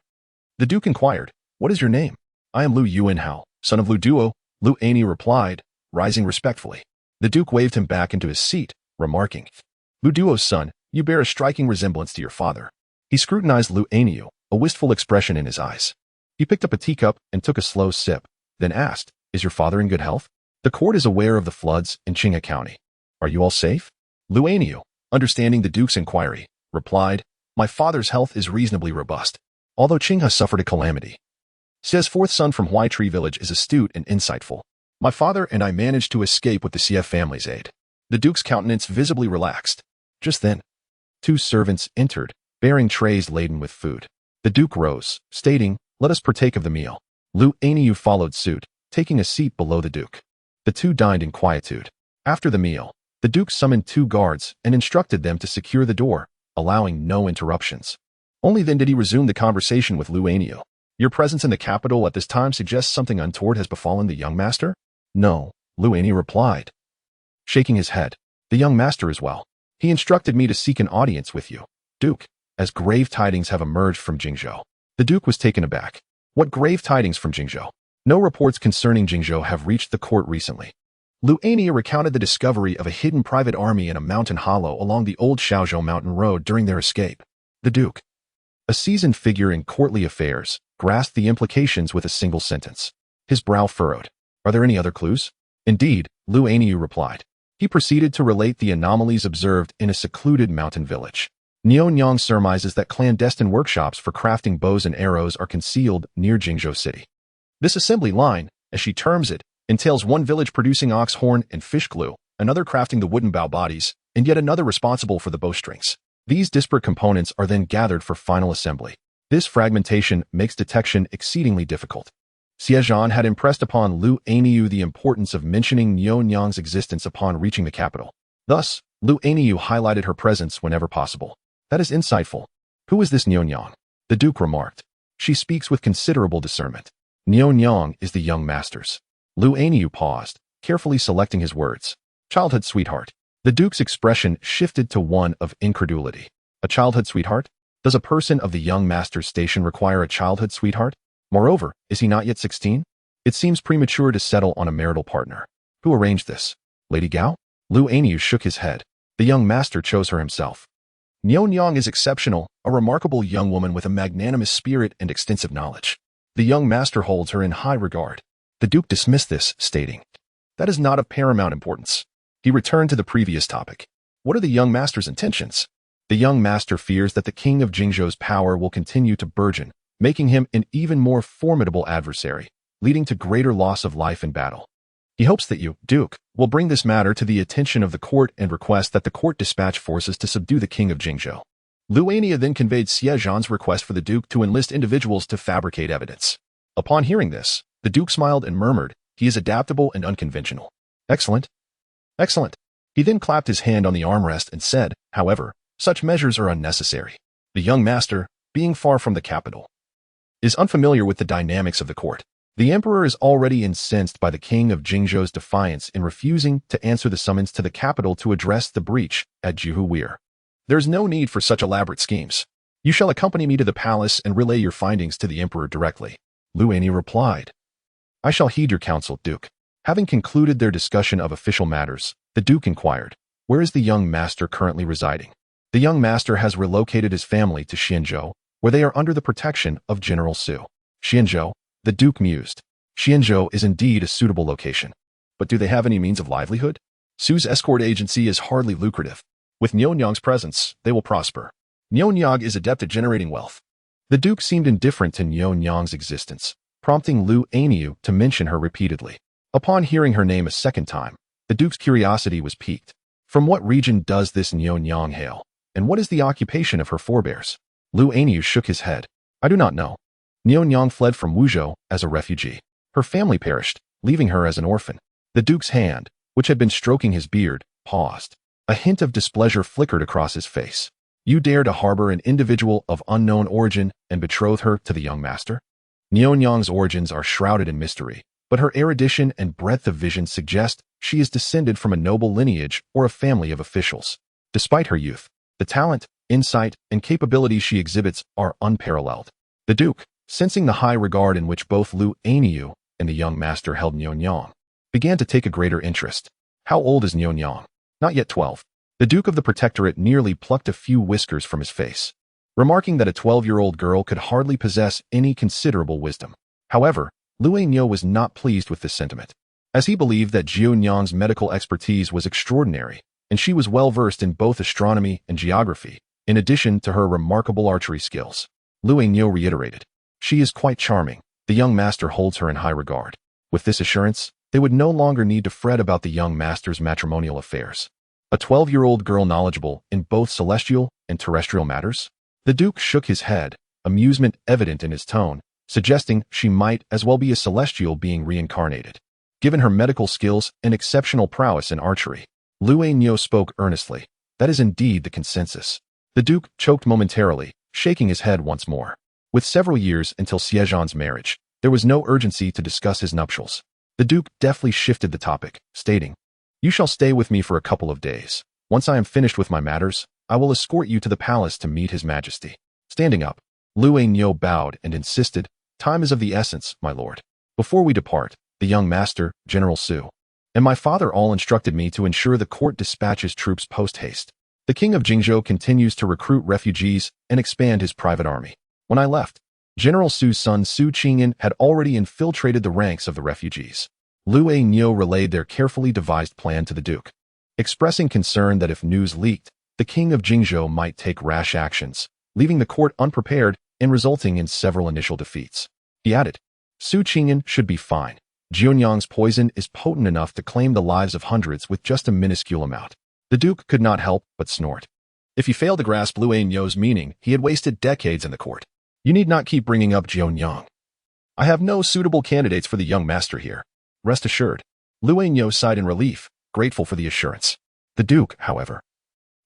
The Duke inquired, "What is your name?" "I am Lu Yuanhao, son of Lu Duo," Lu Aniu replied, rising respectfully. The Duke waved him back into his seat, remarking, "Lu Duo's son, you bear a striking resemblance to your father." He scrutinized Lu Aniu, a wistful expression in his eyes. He picked up a teacup and took a slow sip, then asked, "Is your father in good health?" "The court is aware of the floods in Qinghe County. Are you all safe?" Lu Aniu, understanding the Duke's inquiry, replied, "My father's health is reasonably robust, although Qinghe suffered a calamity. Xie's fourth son from Huaitree village is astute and insightful. My father and I managed to escape with the Xie family's aid." The Duke's countenance visibly relaxed. Just then, two servants entered, bearing trays laden with food. The Duke rose, stating, "Let us partake of the meal." Lu Aniu followed suit, taking a seat below the Duke. The two dined in quietude. After the meal, the Duke summoned two guards and instructed them to secure the door, allowing no interruptions. Only then did he resume the conversation with Lu Aniu. "Your presence in the capital at this time suggests something untoward has befallen the young master?" "No," Lu Aniu replied, shaking his head. "The young master is well. He instructed me to seek an audience with you, Duke, as grave tidings have emerged from Jingzhou." The Duke was taken aback. "What grave tidings from Jingzhou?" "No reports concerning Jingzhou have reached the court recently." Lu Aniu recounted the discovery of a hidden private army in a mountain hollow along the old Shaozhou mountain road during their escape. The Duke, a seasoned figure in courtly affairs, grasped the implications with a single sentence. His brow furrowed. "Are there any other clues?" "Indeed," Lu Aniu replied. He proceeded to relate the anomalies observed in a secluded mountain village. Newfound surmises that clandestine workshops for crafting bows and arrows are concealed near Jingzhou City. This assembly line, as she terms it, entails one village producing ox horn and fish glue, another crafting the wooden bow bodies, and yet another responsible for the bowstrings. These disparate components are then gathered for final assembly. This fragmentation makes detection exceedingly difficult. Xie Zhan had impressed upon Lu Aniu the importance of mentioning Newfound's existence upon reaching the capital. Thus, Lu Aniu highlighted her presence whenever possible. "That is insightful. Who is this Newfound?" the Duke remarked. "She speaks with considerable discernment. Newfound is the young master's." Lu Aniu paused, carefully selecting his words. "Childhood sweetheart." The Duke's expression shifted to one of incredulity. "A childhood sweetheart? Does a person of the young master's station require a childhood sweetheart? Moreover, is he not yet 16? It seems premature to settle on a marital partner. Who arranged this? Lady Gao?" Lu Aniu shook his head. "The young master chose her himself. Newfound is exceptional, a remarkable young woman with a magnanimous spirit and extensive knowledge. The young master holds her in high regard." The Duke dismissed this, stating, "That is not of paramount importance." He returned to the previous topic. "What are the young master's intentions?" "The young master fears that the king of Jingzhou's power will continue to burgeon, making him an even more formidable adversary, leading to greater loss of life in battle. He hopes that you, Duke, will bring this matter to the attention of the court and request that the court dispatch forces to subdue the king of Jingzhou." Lu Aniu then conveyed Xie Zhan's request for the Duke to enlist individuals to fabricate evidence. Upon hearing this, the Duke smiled and murmured, "He is adaptable and unconventional." "Excellent. Excellent." He then clapped his hand on the armrest and said, "However, such measures are unnecessary. The young master, being far from the capital, is unfamiliar with the dynamics of the court. The emperor is already incensed by the king of Jingzhou's defiance in refusing to answer the summons to the capital to address the breach at Juhuweir. There's no need for such elaborate schemes. You shall accompany me to the palace and relay your findings to the emperor directly. Lu Anyu replied. I shall heed your counsel, Duke. Having concluded their discussion of official matters, the Duke inquired, where is the young master currently residing? The young master has relocated his family to Xianzhou, where they are under the protection of General Su. Xianzhou, the Duke mused. Xianzhou is indeed a suitable location. But do they have any means of livelihood? Su's escort agency is hardly lucrative. With Nionyang's presence, they will prosper. Nionyang is adept at generating wealth. The Duke seemed indifferent to Nionyang's existence, prompting Lu Anyu to mention her repeatedly. Upon hearing her name a second time, the Duke's curiosity was piqued. From what region does this Nionyang hail, and what is the occupation of her forebears? Lu Anyu shook his head. I do not know. Nionyang fled from Wuzhou as a refugee. Her family perished, leaving her as an orphan. The Duke's hand, which had been stroking his beard, paused. A hint of displeasure flickered across his face. You dare to harbor an individual of unknown origin and betroth her to the young master? Nionyang's origins are shrouded in mystery, but her erudition and breadth of vision suggest she is descended from a noble lineage or a family of officials. Despite her youth, the talent, insight, and capabilities she exhibits are unparalleled. The Duke, sensing the high regard in which both Lu Anyu and the young master held Nionyang, began to take a greater interest. How old is Nionyang? Not yet 12. The Duke of the Protectorate nearly plucked a few whiskers from his face, remarking that a 12-year-old girl could hardly possess any considerable wisdom. However, Lu Anyu was not pleased with this sentiment, as he believed that Jiunyang's medical expertise was extraordinary, and she was well-versed in both astronomy and geography, in addition to her remarkable archery skills. Lu Anyu reiterated. She is quite charming. The young master holds her in high regard. With this assurance, they would no longer need to fret about the young master's matrimonial affairs. A 12-year-old girl knowledgeable in both celestial and terrestrial matters? The Duke shook his head, amusement evident in his tone, suggesting she might as well be a celestial being reincarnated. Given her medical skills and exceptional prowess in archery, Lu Anyu spoke earnestly. That is indeed the consensus. The Duke choked momentarily, shaking his head once more. With several years until Xie Zhan's marriage, there was no urgency to discuss his nuptials. The Duke deftly shifted the topic, stating, You shall stay with me for a couple of days. Once I am finished with my matters, I will escort you to the palace to meet His Majesty. Standing up, Lu Anyu bowed and insisted, Time is of the essence, my lord. Before we depart, the young master, General Su, and my father all instructed me to ensure the court dispatches troops post-haste. The king of Jingzhou continues to recruit refugees and expand his private army. When I left, General Su's son Su Qingyan had already infiltrated the ranks of the refugees. Lu Anyu relayed their carefully devised plan to the Duke, expressing concern that if news leaked, the king of Jingzhou might take rash actions, leaving the court unprepared and resulting in several initial defeats. He added, Su Qingyan should be fine. Jiunyang's poison is potent enough to claim the lives of hundreds with just a minuscule amount. The Duke could not help but snort. If he failed to grasp Lu Anyu's meaning, he had wasted decades in the court. You need not keep bringing up Jiunyang. I have no suitable candidates for the young master here. Rest assured. Lu Anyu sighed in relief, grateful for the assurance. The Duke, however,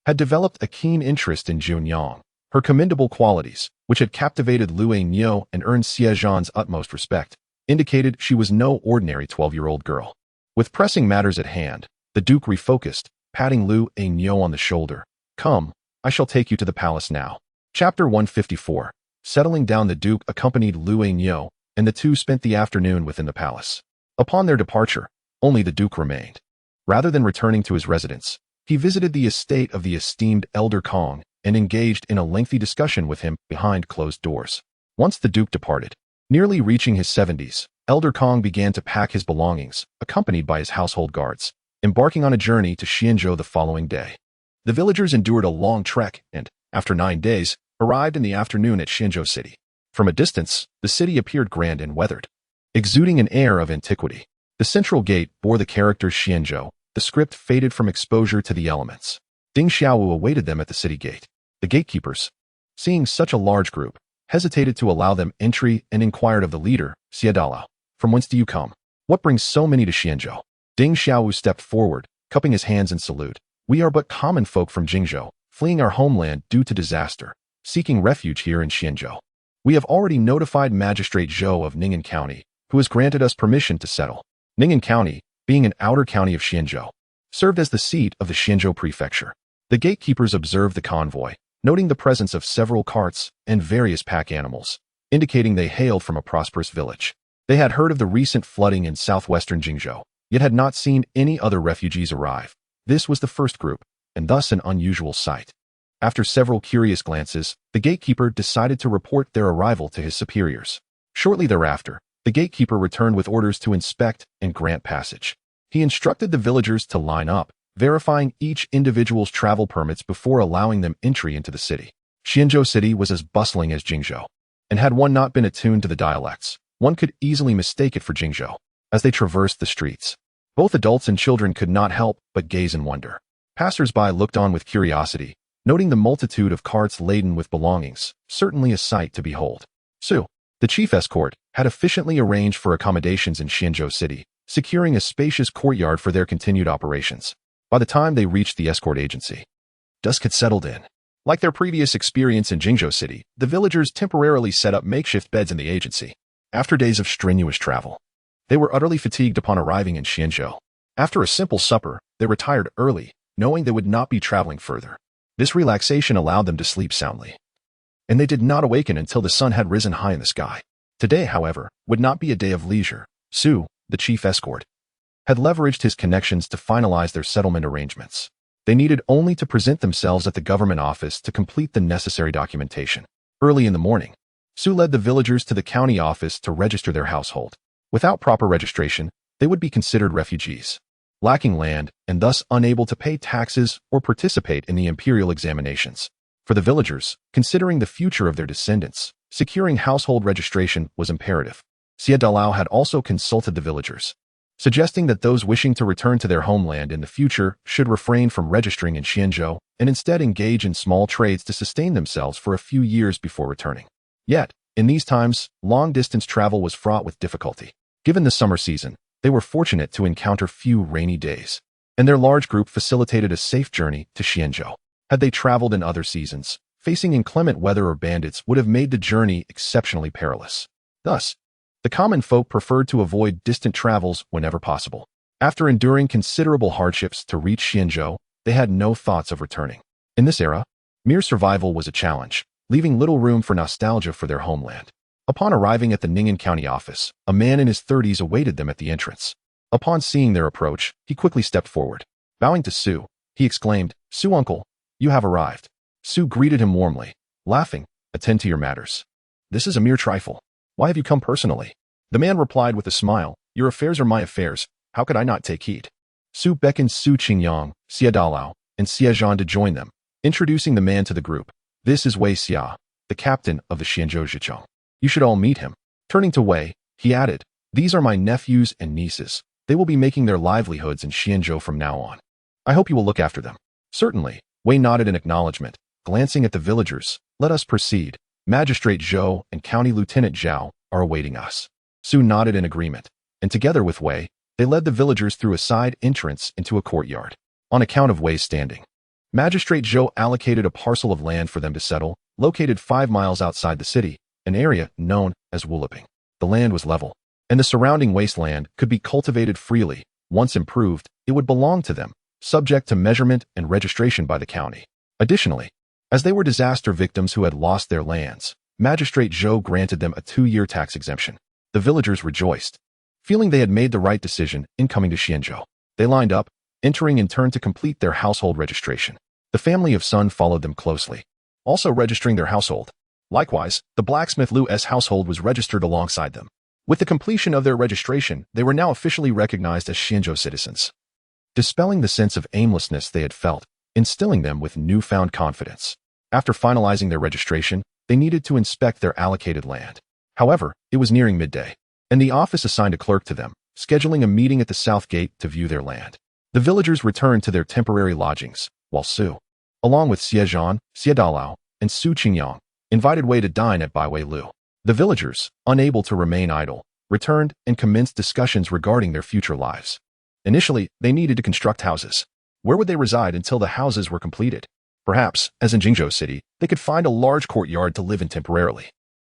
had developed a keen interest in Jiunyang. Her commendable qualities, which had captivated Lu Anyu and earned Xie Zhan's utmost respect, indicated she was no ordinary 12-year-old girl. With pressing matters at hand, the Duke refocused, patting Lu Anyu on the shoulder. Come, I shall take you to the palace now. Chapter 154. Settling down, the Duke accompanied Lu Anyu, and the two spent the afternoon within the palace. Upon their departure, only the Duke remained. Rather than returning to his residence, he visited the estate of the esteemed Elder Kong and engaged in a lengthy discussion with him behind closed doors. Once the Duke departed, nearly reaching his 70s, Elder Kong began to pack his belongings, accompanied by his household guards, embarking on a journey to Xianzhou the following day. The villagers endured a long trek and, after 9 days, arrived in the afternoon at Xianzhou City. From a distance, the city appeared grand and weathered, exuding an air of antiquity. The central gate bore the characters Xianzhou, the script faded from exposure to the elements. Ding Xiaowu awaited them at the city gate. The gatekeepers, seeing such a large group, hesitated to allow them entry and inquired of the leader, Xie Dalao, From whence do you come? What brings so many to Xianzhou? Ding Xiaowu stepped forward, cupping his hands in salute. We are but common folk from Jingzhou, fleeing our homeland due to disaster. seeking refuge here in Xianzhou. We have already notified Magistrate Zhou of Ning'an County, who has granted us permission to settle. Ning'an County, being an outer county of Xianzhou, served as the seat of the Xianzhou Prefecture. The gatekeepers observed the convoy, noting the presence of several carts and various pack animals, indicating they hailed from a prosperous village. They had heard of the recent flooding in southwestern Jingzhou, yet had not seen any other refugees arrive. This was the first group, and thus an unusual sight. After several curious glances, the gatekeeper decided to report their arrival to his superiors. Shortly thereafter, the gatekeeper returned with orders to inspect and grant passage. He instructed the villagers to line up, verifying each individual's travel permits before allowing them entry into the city. Xianzhou City was as bustling as Jingzhou, and had one not been attuned to the dialects, one could easily mistake it for Jingzhou. As they traversed the streets, both adults and children could not help but gaze in wonder. Passers-by looked on with curiosity, noting the multitude of carts laden with belongings, certainly a sight to behold. Su, the chief escort, had efficiently arranged for accommodations in Xianzhou City, securing a spacious courtyard for their continued operations. By the time they reached the escort agency, dusk had settled in. Like their previous experience in Jingzhou City, the villagers temporarily set up makeshift beds in the agency. After days of strenuous travel, they were utterly fatigued upon arriving in Xianzhou. After a simple supper, they retired early, knowing they would not be traveling further. This relaxation allowed them to sleep soundly, and they did not awaken until the sun had risen high in the sky. Today, however, would not be a day of leisure. Su, the chief escort, had leveraged his connections to finalize their settlement arrangements. They needed only to present themselves at the government office to complete the necessary documentation. Early in the morning, Su led the villagers to the county office to register their household. Without proper registration, they would be considered refugees, lacking land and thus unable to pay taxes or participate in the imperial examinations. For the villagers, considering the future of their descendants, securing household registration was imperative. Xie Zhan had also consulted the villagers, suggesting that those wishing to return to their homeland in the future should refrain from registering in Xianzhou and instead engage in small trades to sustain themselves for a few years before returning. Yet, in these times, long-distance travel was fraught with difficulty. Given the summer season, they were fortunate to encounter few rainy days, and their large group facilitated a safe journey to Xianzhou. Had they traveled in other seasons, facing inclement weather or bandits would have made the journey exceptionally perilous. Thus, the common folk preferred to avoid distant travels whenever possible. After enduring considerable hardships to reach Xianzhou, they had no thoughts of returning. In this era, mere survival was a challenge, leaving little room for nostalgia for their homeland. Upon arriving at the Ning'an County office, a man in his 30s awaited them at the entrance. Upon seeing their approach, he quickly stepped forward. Bowing to Su, he exclaimed, "Su uncle, you have arrived." Su greeted him warmly, laughing, "Attend to your matters. This is a mere trifle. Why have you come personally?" The man replied with a smile, "Your affairs are my affairs. How could I not take heed?" Su beckoned Su Qingyang, Xie Zhan, and Xie Zhan to join them, introducing the man to the group. "This is Wei Xia, the captain of the Xianzhou Zhicheng. You should all meet him." Turning to Wei, he added, "These are my nephews and nieces. They will be making their livelihoods in Xianzhou from now on. I hope you will look after them." "Certainly," Wei nodded in acknowledgement, glancing at the villagers. "Let us proceed. Magistrate Zhou and County Lieutenant Zhao are awaiting us." Su nodded in agreement, and together with Wei, they led the villagers through a side entrance into a courtyard. On account of Wei's standing, Magistrate Zhou allocated a parcel of land for them to settle, located 5 miles outside the city, an area known as Wuliping. The land was level, and the surrounding wasteland could be cultivated freely. Once improved, it would belong to them, subject to measurement and registration by the county. Additionally, as they were disaster victims who had lost their lands, Magistrate Zhou granted them a 2-year tax exemption. The villagers rejoiced, feeling they had made the right decision in coming to Xianzhou. They lined up, entering in turn to complete their household registration. The family of Sun followed them closely, also registering their household. Likewise, the blacksmith Lu's household was registered alongside them. With the completion of their registration, they were now officially recognized as Xianzhou citizens, dispelling the sense of aimlessness they had felt, instilling them with newfound confidence. After finalizing their registration, they needed to inspect their allocated land. However, it was nearing midday, and the office assigned a clerk to them, scheduling a meeting at the south gate to view their land. The villagers returned to their temporary lodgings, while Su, along with Xie Zhan, Xie Zhan, and Su Qingyang, invited Wei to dine at Bai Wei Lu. The villagers, unable to remain idle, returned and commenced discussions regarding their future lives. Initially, they needed to construct houses. Where would they reside until the houses were completed? Perhaps, as in Jingzhou City, they could find a large courtyard to live in temporarily.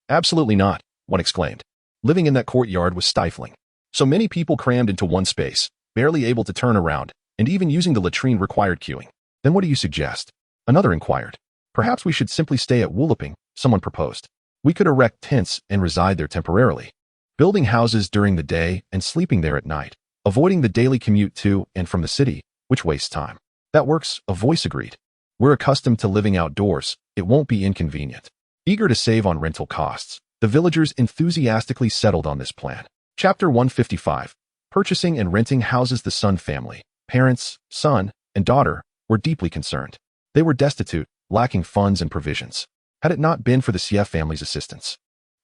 Absolutely not, one exclaimed. Living in that courtyard was stifling. So many people crammed into one space, barely able to turn around, and even using the latrine required queuing. Then what do you suggest? Another inquired. Perhaps we should simply stay at Wuliping, someone proposed. We could erect tents and reside there temporarily, building houses during the day and sleeping there at night, avoiding the daily commute to and from the city, which wastes time. That works, a voice agreed. We're accustomed to living outdoors, it won't be inconvenient. Eager to save on rental costs, the villagers enthusiastically settled on this plan. Chapter 155. Purchasing and renting houses. The Sun family, parents, son, and daughter, were deeply concerned. They were destitute, lacking funds and provisions. Had it not been for the Xie family's assistance,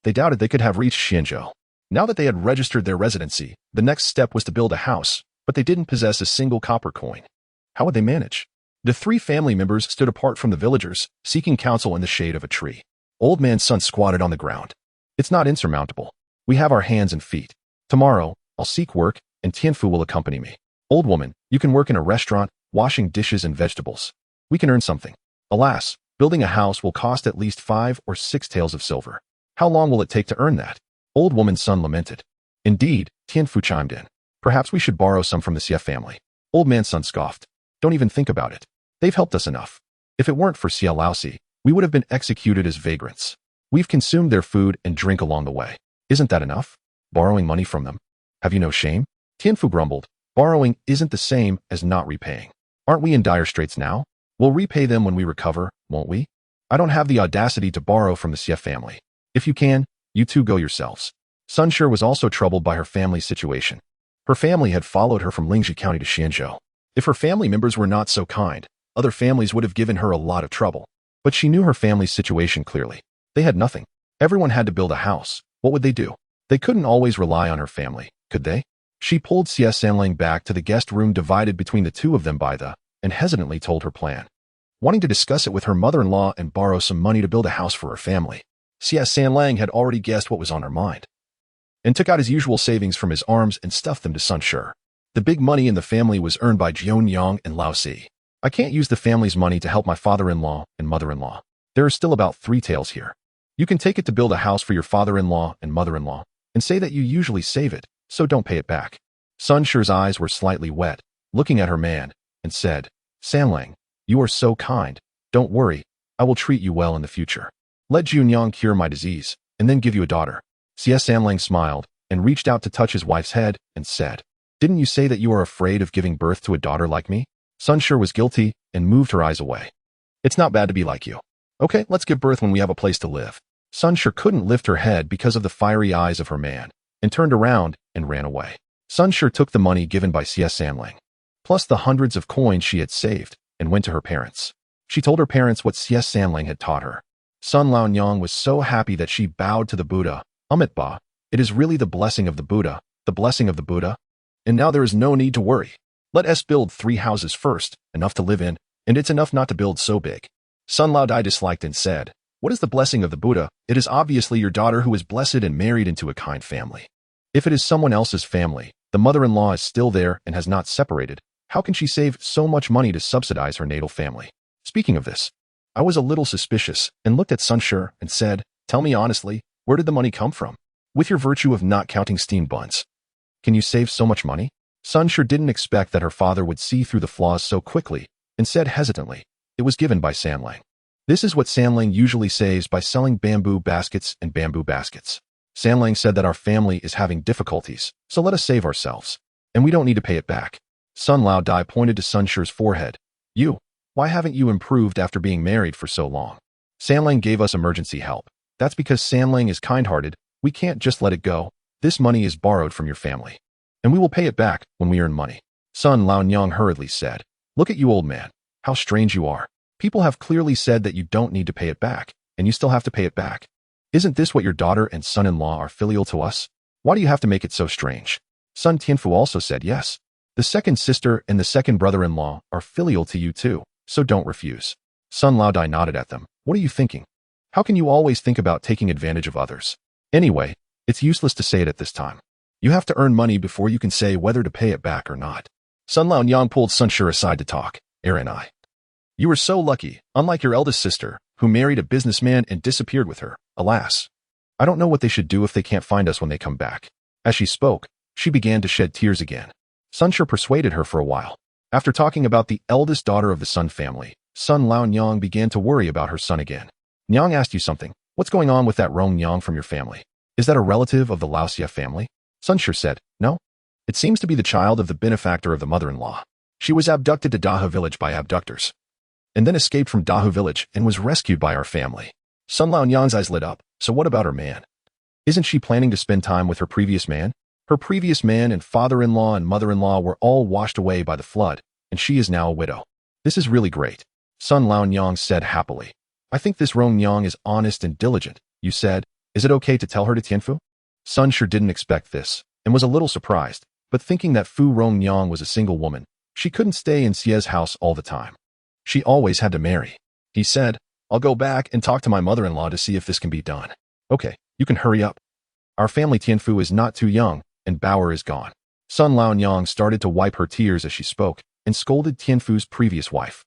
they doubted they could have reached Xianzhou. Now that they had registered their residency, the next step was to build a house, but they didn't possess a single copper coin. How would they manage? The three family members stood apart from the villagers, seeking counsel in the shade of a tree. Old man Sun squatted on the ground. It's not insurmountable. We have our hands and feet. Tomorrow, I'll seek work, and Tianfu will accompany me. Old woman, you can work in a restaurant, washing dishes and vegetables. We can earn something. Alas, building a house will cost at least 5 or 6 taels of silver. How long will it take to earn that? Old woman's son lamented. Indeed, Tianfu chimed in. Perhaps we should borrow some from the Xie family. Old man's son scoffed. Don't even think about it. They've helped us enough. If it weren't for Xie Laosi, we would have been executed as vagrants. We've consumed their food and drink along the way. Isn't that enough? Borrowing money from them? Have you no shame? Tianfu grumbled. Borrowing isn't the same as not repaying. Aren't we in dire straits now? We'll repay them when we recover, won't we? I don't have the audacity to borrow from the Xie family. If you can, you two go yourselves. Sun Shi was also troubled by her family's situation. Her family had followed her from Lingzhi County to Xianzhou. If her family members were not so kind, other families would have given her a lot of trouble. But she knew her family's situation clearly. They had nothing. Everyone had to build a house. What would they do? They couldn't always rely on her family, could they? She pulled Xie Zhan back to the guest room divided between the two of them by the, and hesitantly told her plan. Wanting to discuss it with her mother-in-law and borrow some money to build a house for her family, Xie Zhan had already guessed what was on her mind, and took out his usual savings from his arms and stuffed them to Sun Shi. The big money in the family was earned by Jion Yang and Lao Si. I can't use the family's money to help my father-in-law and mother-in-law. There are still about 3 taels here. You can take it to build a house for your father-in-law and mother-in-law, and say that you usually save it, so don't pay it back. Sun Shi's eyes were slightly wet, looking at her man, and said, Sanlang, you are so kind. Don't worry, I will treat you well in the future. Let Junyang cure my disease, and then give you a daughter. Xie Zhan smiled, and reached out to touch his wife's head, and said, Didn't you say that you are afraid of giving birth to a daughter like me? Sun Shi was guilty, and moved her eyes away. It's not bad to be like you. Okay, let's give birth when we have a place to live. Sun Shi couldn't lift her head because of the fiery eyes of her man, and turned around and ran away. Sun Shi took the money given by Xie Zhan, plus the hundreds of coins she had saved, and went to her parents. She told her parents what Xie Zhan had taught her. Sun Laonyang was so happy that she bowed to the Buddha. Amitabha, it is really the blessing of the Buddha, the blessing of the Buddha. And now there is no need to worry. Let us build 3 houses first, enough to live in, and it's enough not to build so big. Sun Laodai disliked and said, What is the blessing of the Buddha? It is obviously your daughter who is blessed and married into a kind family. If it is someone else's family, the mother-in-law is still there and has not separated, how can she save so much money to subsidize her natal family? Speaking of this, I was a little suspicious and looked at Sun Shi and said, Tell me honestly, where did the money come from? With your virtue of not counting steamed buns, can you save so much money? Sun Shi didn't expect that her father would see through the flaws so quickly, and said hesitantly, It was given by Sanlang. This is what Sanlang usually saves by selling bamboo baskets and bamboo baskets. Sanlang said that our family is having difficulties, so let us save ourselves. And we don't need to pay it back. Sun Laodai pointed to Sun Shi's forehead. Why haven't you improved after being married for so long? Sanlang gave us emergency help. That's because Sanlang is kind-hearted. We can't just let it go. This money is borrowed from your family, and we will pay it back when we earn money. Sun Laonyang hurriedly said, Look at you, old man. How strange you are. People have clearly said that you don't need to pay it back, and you still have to pay it back. Isn't this what your daughter and son-in-law are filial to us? Why do you have to make it so strange? Sun Tianfu also said yes. The second sister and the second brother-in-law are filial to you too, so don't refuse. Sun Laodai nodded at them. What are you thinking? How can you always think about taking advantage of others? Anyway, it's useless to say it at this time. You have to earn money before you can say whether to pay it back or not. Sun Laonyang pulled Sun Shi aside to talk. And I. You were so lucky, unlike your eldest sister, who married a businessman and disappeared with her. Alas. I don't know what they should do if they can't find us when they come back. As she spoke, she began to shed tears again. Sunshur persuaded her for a while. After talking about the eldest daughter of the Sun family, Sun Lao Nyang began to worry about her son again. Nyang asked you something. What's going on with that Rong Nyang from your family? Is that a relative of the Lao Xie family? Sunshur said, no. It seems to be the child of the benefactor of the mother-in-law. She was abducted to Dahu village by abductors, and then escaped from Dahu village and was rescued by our family. Sun Lao Nyang's eyes lit up. So what about her man? Isn't she planning to spend time with her previous man? Her previous man and father-in-law and mother-in-law were all washed away by the flood, and she is now a widow. This is really great. Sun Lao Nyang said happily. I think this Rong Nyang is honest and diligent. You said, is it okay to tell her to Tianfu? Sunshur didn't expect this, and was a little surprised, but thinking that Fu Rong Nyang was a single woman, she couldn't stay in Xie's house all the time. She always had to marry. He said, I'll go back and talk to my mother-in-law to see if this can be done. Okay, you can hurry up. Our family Tianfu is not too young, and Bauer is gone. Sun Lao Nyang started to wipe her tears as she spoke, and scolded Tianfu's previous wife.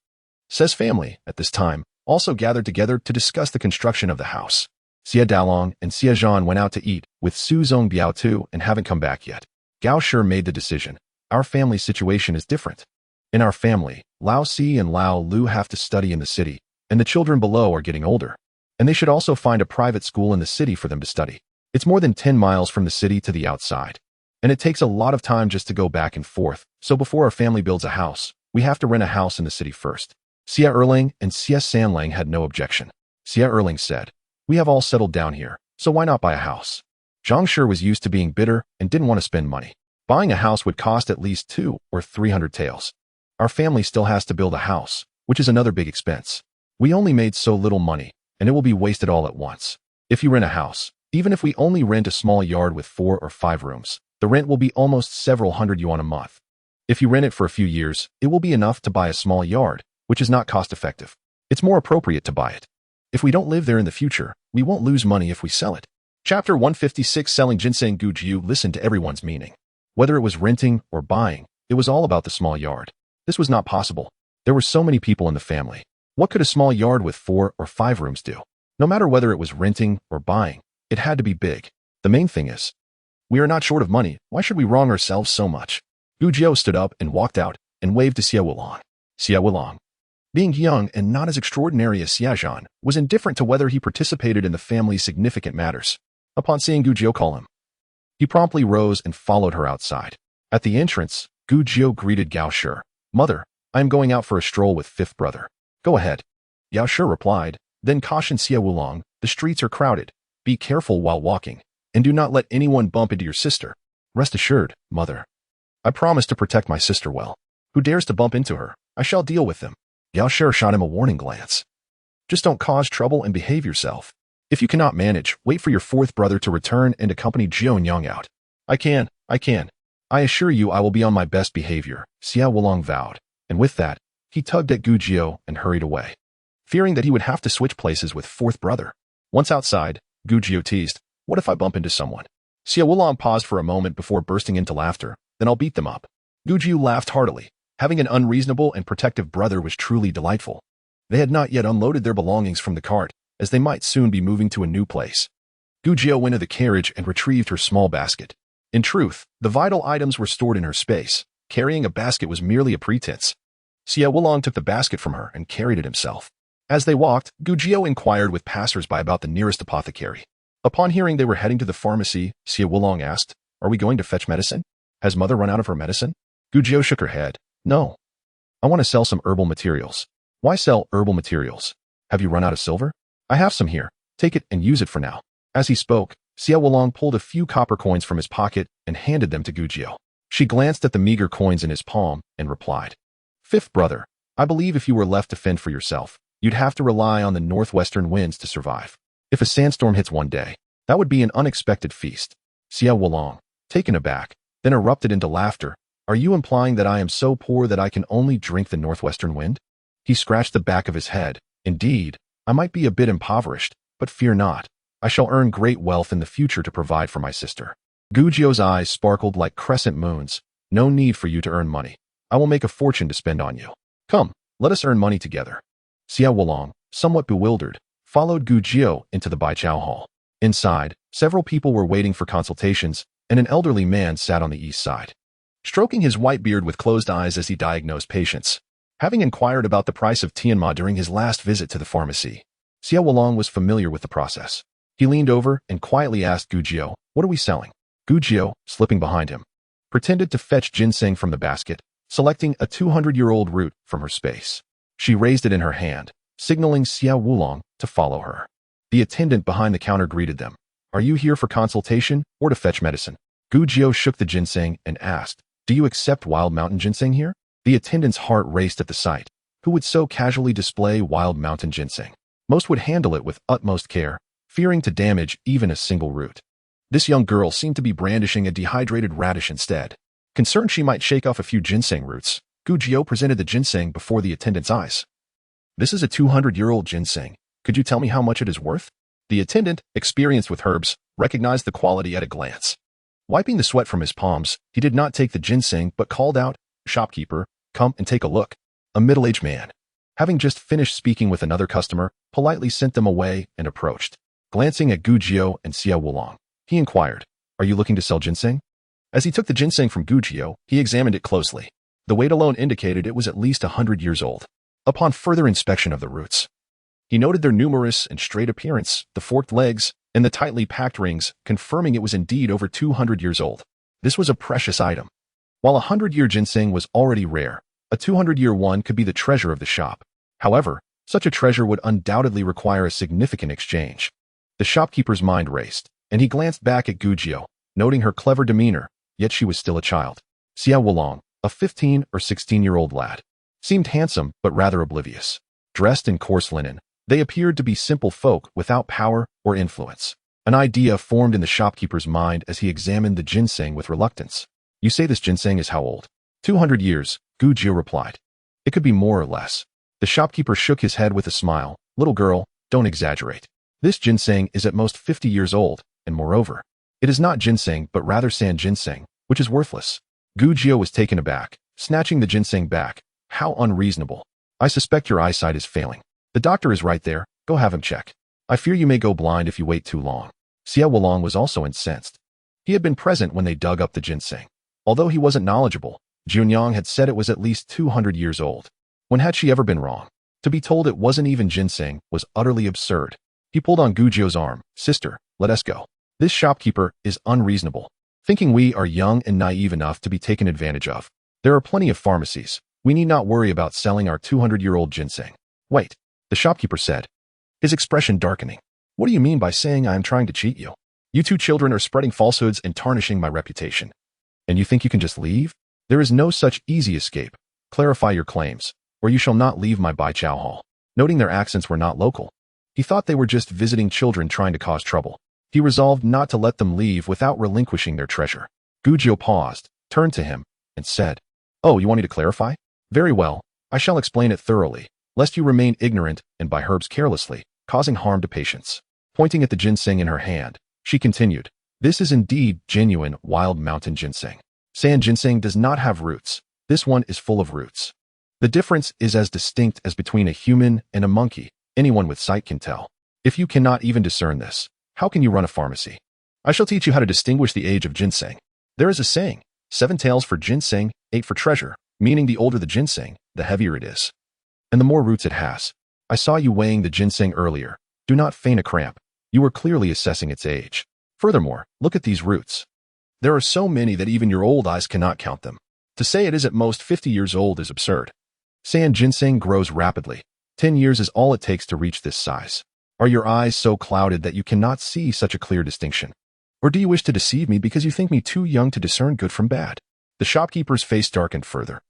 Xie's family, at this time, also gathered together to discuss the construction of the house. Xie Dalong and Xie Zhan went out to eat with Su Zong Biao Tu and haven't come back yet. Gao Shi made the decision. Our family's situation is different. In our family, Lao Si and Lao Lu have to study in the city, and the children below are getting older. And they should also find a private school in the city for them to study. It's more than 10 miles from the city to the outside. And it takes a lot of time just to go back and forth, so before our family builds a house, we have to rent a house in the city first. Xie Erling and Xie Sanlang had no objection. Xie Erling said, we have all settled down here, so why not buy a house? Zhang Shi was used to being bitter and didn't want to spend money. Buying a house would cost at least 200 or 300 taels. Our family still has to build a house, which is another big expense. We only made so little money, and it will be wasted all at once. If you rent a house, even if we only rent a small yard with 4 or 5 rooms, the rent will be almost several hundred yuan a month. If you rent it for a few years, it will be enough to buy a small yard, which is not cost-effective. It's more appropriate to buy it. If we don't live there in the future, we won't lose money if we sell it. Chapter 156 Selling Ginseng Gujiu listened to everyone's meaning. Whether it was renting or buying, it was all about the small yard. This was not possible. There were so many people in the family. What could a small yard with 4 or 5 rooms do? No matter whether it was renting or buying, it had to be big. The main thing is, we are not short of money. Why should we wrong ourselves so much? Gu Jiao stood up and walked out and waved to Xie Wulong. Xie Wulong, being young and not as extraordinary as Xie Zhan, was indifferent to whether he participated in the family's significant matters. Upon seeing Gu Jiao call him, he promptly rose and followed her outside. At the entrance, Gu Jiao greeted Gao Shi. Mother, I am going out for a stroll with fifth brother. Go ahead. Gao Shi replied, then cautioned Xie Wulong, the streets are crowded. Be careful while walking, and do not let anyone bump into your sister. Rest assured, mother. I promise to protect my sister well. Who dares to bump into her, I shall deal with them. Gao Shi shot him a warning glance. Just don't cause trouble and behave yourself. If you cannot manage, wait for your fourth brother to return and accompany Jiao Nyang out. I can. I assure you I will be on my best behavior, Xie Wulong vowed, and with that, he tugged at Gu Jiao and hurried away, fearing that he would have to switch places with fourth brother. Once outside, Gu Jiao teased, what if I bump into someone? Xie Wulong paused for a moment before bursting into laughter, then I'll beat them up. Gu Jiao laughed heartily. Having an unreasonable and protective brother was truly delightful. They had not yet unloaded their belongings from the cart, as they might soon be moving to a new place. Gu Jiao went to the carriage and retrieved her small basket. In truth, the vital items were stored in her space. Carrying a basket was merely a pretense. Xie Wulong took the basket from her and carried it himself. As they walked, Gu Jiao inquired with passers-by about the nearest apothecary. Upon hearing they were heading to the pharmacy, Xie Wulong asked, are we going to fetch medicine? Has mother run out of her medicine? Gu Jiao shook her head. No. I want to sell some herbal materials. Why sell herbal materials? Have you run out of silver? I have some here. Take it and use it for now. As he spoke, Xie Wulong pulled a few copper coins from his pocket and handed them to Gu Jiao. She glanced at the meager coins in his palm and replied, Fifth brother, I believe if you were left to fend for yourself, you'd have to rely on the northwestern winds to survive. If a sandstorm hits one day, that would be an unexpected feast. Xie Wulong, taken aback, then erupted into laughter. Are you implying that I am so poor that I can only drink the northwestern wind? He scratched the back of his head. Indeed, I might be a bit impoverished, but fear not. I shall earn great wealth in the future to provide for my sister. Gu Jiao's eyes sparkled like crescent moons. No need for you to earn money. I will make a fortune to spend on you. Come, Let us earn money together. Xie Wulong, somewhat bewildered, followed Gu Jiao into the Baichao hall. Inside, several people were waiting for consultations, and an elderly man sat on the east side, stroking his white beard with closed eyes as he diagnosed patients. Having inquired about the price of Tianma during his last visit to the pharmacy, Xie Wulong was familiar with the process. He leaned over and quietly asked Gu Jiao, "What are we selling?" Gu Jiao, slipping behind him, pretended to fetch ginseng from the basket, selecting a 200-year-old root from her space. She raised it in her hand, signaling Xie Wulong to follow her. The attendant behind the counter greeted them. "Are you here for consultation or to fetch medicine?" Gu Jiao shook the ginseng and asked, "Do you accept wild mountain ginseng here?" The attendant's heart raced at the sight. Who would so casually display wild mountain ginseng? Most would handle it with utmost care, fearing to damage even a single root. This young girl seemed to be brandishing a dehydrated radish instead. Concerned she might shake off a few ginseng roots, Gu Jiao presented the ginseng before the attendant's eyes. "This is a 200-year-old ginseng. Could you tell me how much it is worth?" The attendant, experienced with herbs, recognized the quality at a glance. Wiping the sweat from his palms, he did not take the ginseng but called out, "Shopkeeper, come and take a look." A middle-aged man, having just finished speaking with another customer, politely sent them away and approached. Glancing at Gu Jiao and Xie Wulong, he inquired, "Are you looking to sell ginseng?" As he took the ginseng from Gu Jiao, he examined it closely. The weight alone indicated it was at least 100 years old. Upon further inspection of the roots, he noted their numerous and straight appearance, the forked legs, and the tightly packed rings, confirming it was indeed over 200 years old. This was a precious item. While a 100-year ginseng was already rare, a 200-year one could be the treasure of the shop. However, such a treasure would undoubtedly require a significant exchange. The shopkeeper's mind raced, and he glanced back at Gu Jiao, noting her clever demeanor, yet she was still a child. Xie Wulong, a 15 or 16-year-old lad, seemed handsome but rather oblivious. Dressed in coarse linen, they appeared to be simple folk without power or influence. An idea formed in the shopkeeper's mind as he examined the ginseng with reluctance. "You say this ginseng is how old?" 200 years, Gu Jiao replied. "It could be more or less." The shopkeeper shook his head with a smile. "Little girl, don't exaggerate. This ginseng is at most 50 years old, and moreover, it is not ginseng but rather sand ginseng, which is worthless." Gu Jiao was taken aback, snatching the ginseng back. "How unreasonable. I suspect your eyesight is failing. The doctor is right there. Go have him check. I fear you may go blind if you wait too long." Xie Wulong was also incensed. He had been present when they dug up the ginseng. Although he wasn't knowledgeable, Junyang had said it was at least 200 years old. When had she ever been wrong? To be told it wasn't even ginseng was utterly absurd. He pulled on Gu Jiao's arm. "Sister, let us go. This shopkeeper is unreasonable, thinking we are young and naive enough to be taken advantage of. There are plenty of pharmacies. We need not worry about selling our 200-year-old ginseng." "Wait," the shopkeeper said, his expression darkening. "What do you mean by saying I am trying to cheat you? You two children are spreading falsehoods and tarnishing my reputation. And you think you can just leave? There is no such easy escape. Clarify your claims, or you shall not leave my Baichao hall." Noting their accents were not local, he thought they were just visiting children trying to cause trouble. He resolved not to let them leave without relinquishing their treasure. Gu Jiao paused, turned to him, and said, "Oh, you want me to clarify? Very well, I shall explain it thoroughly, lest you remain ignorant and buy herbs carelessly, causing harm to patients." Pointing at the ginseng in her hand, she continued, "This is indeed genuine wild mountain ginseng. Sand ginseng does not have roots. This one is full of roots. The difference is as distinct as between a human and a monkey. Anyone with sight can tell. If you cannot even discern this, how can you run a pharmacy? I shall teach you how to distinguish the age of ginseng. There is a saying, 7 taels for ginseng, 8 for treasure, meaning the older the ginseng, the heavier it is, and the more roots it has. I saw you weighing the ginseng earlier. Do not feign a cramp. You are clearly assessing its age. Furthermore, look at these roots. There are so many that even your old eyes cannot count them. To say it is at most 50 years old is absurd. Sand ginseng grows rapidly. 10 years is all it takes to reach this size. Are your eyes so clouded that you cannot see such a clear distinction? Or do you wish to deceive me because you think me too young to discern good from bad?" The shopkeeper's face darkened further,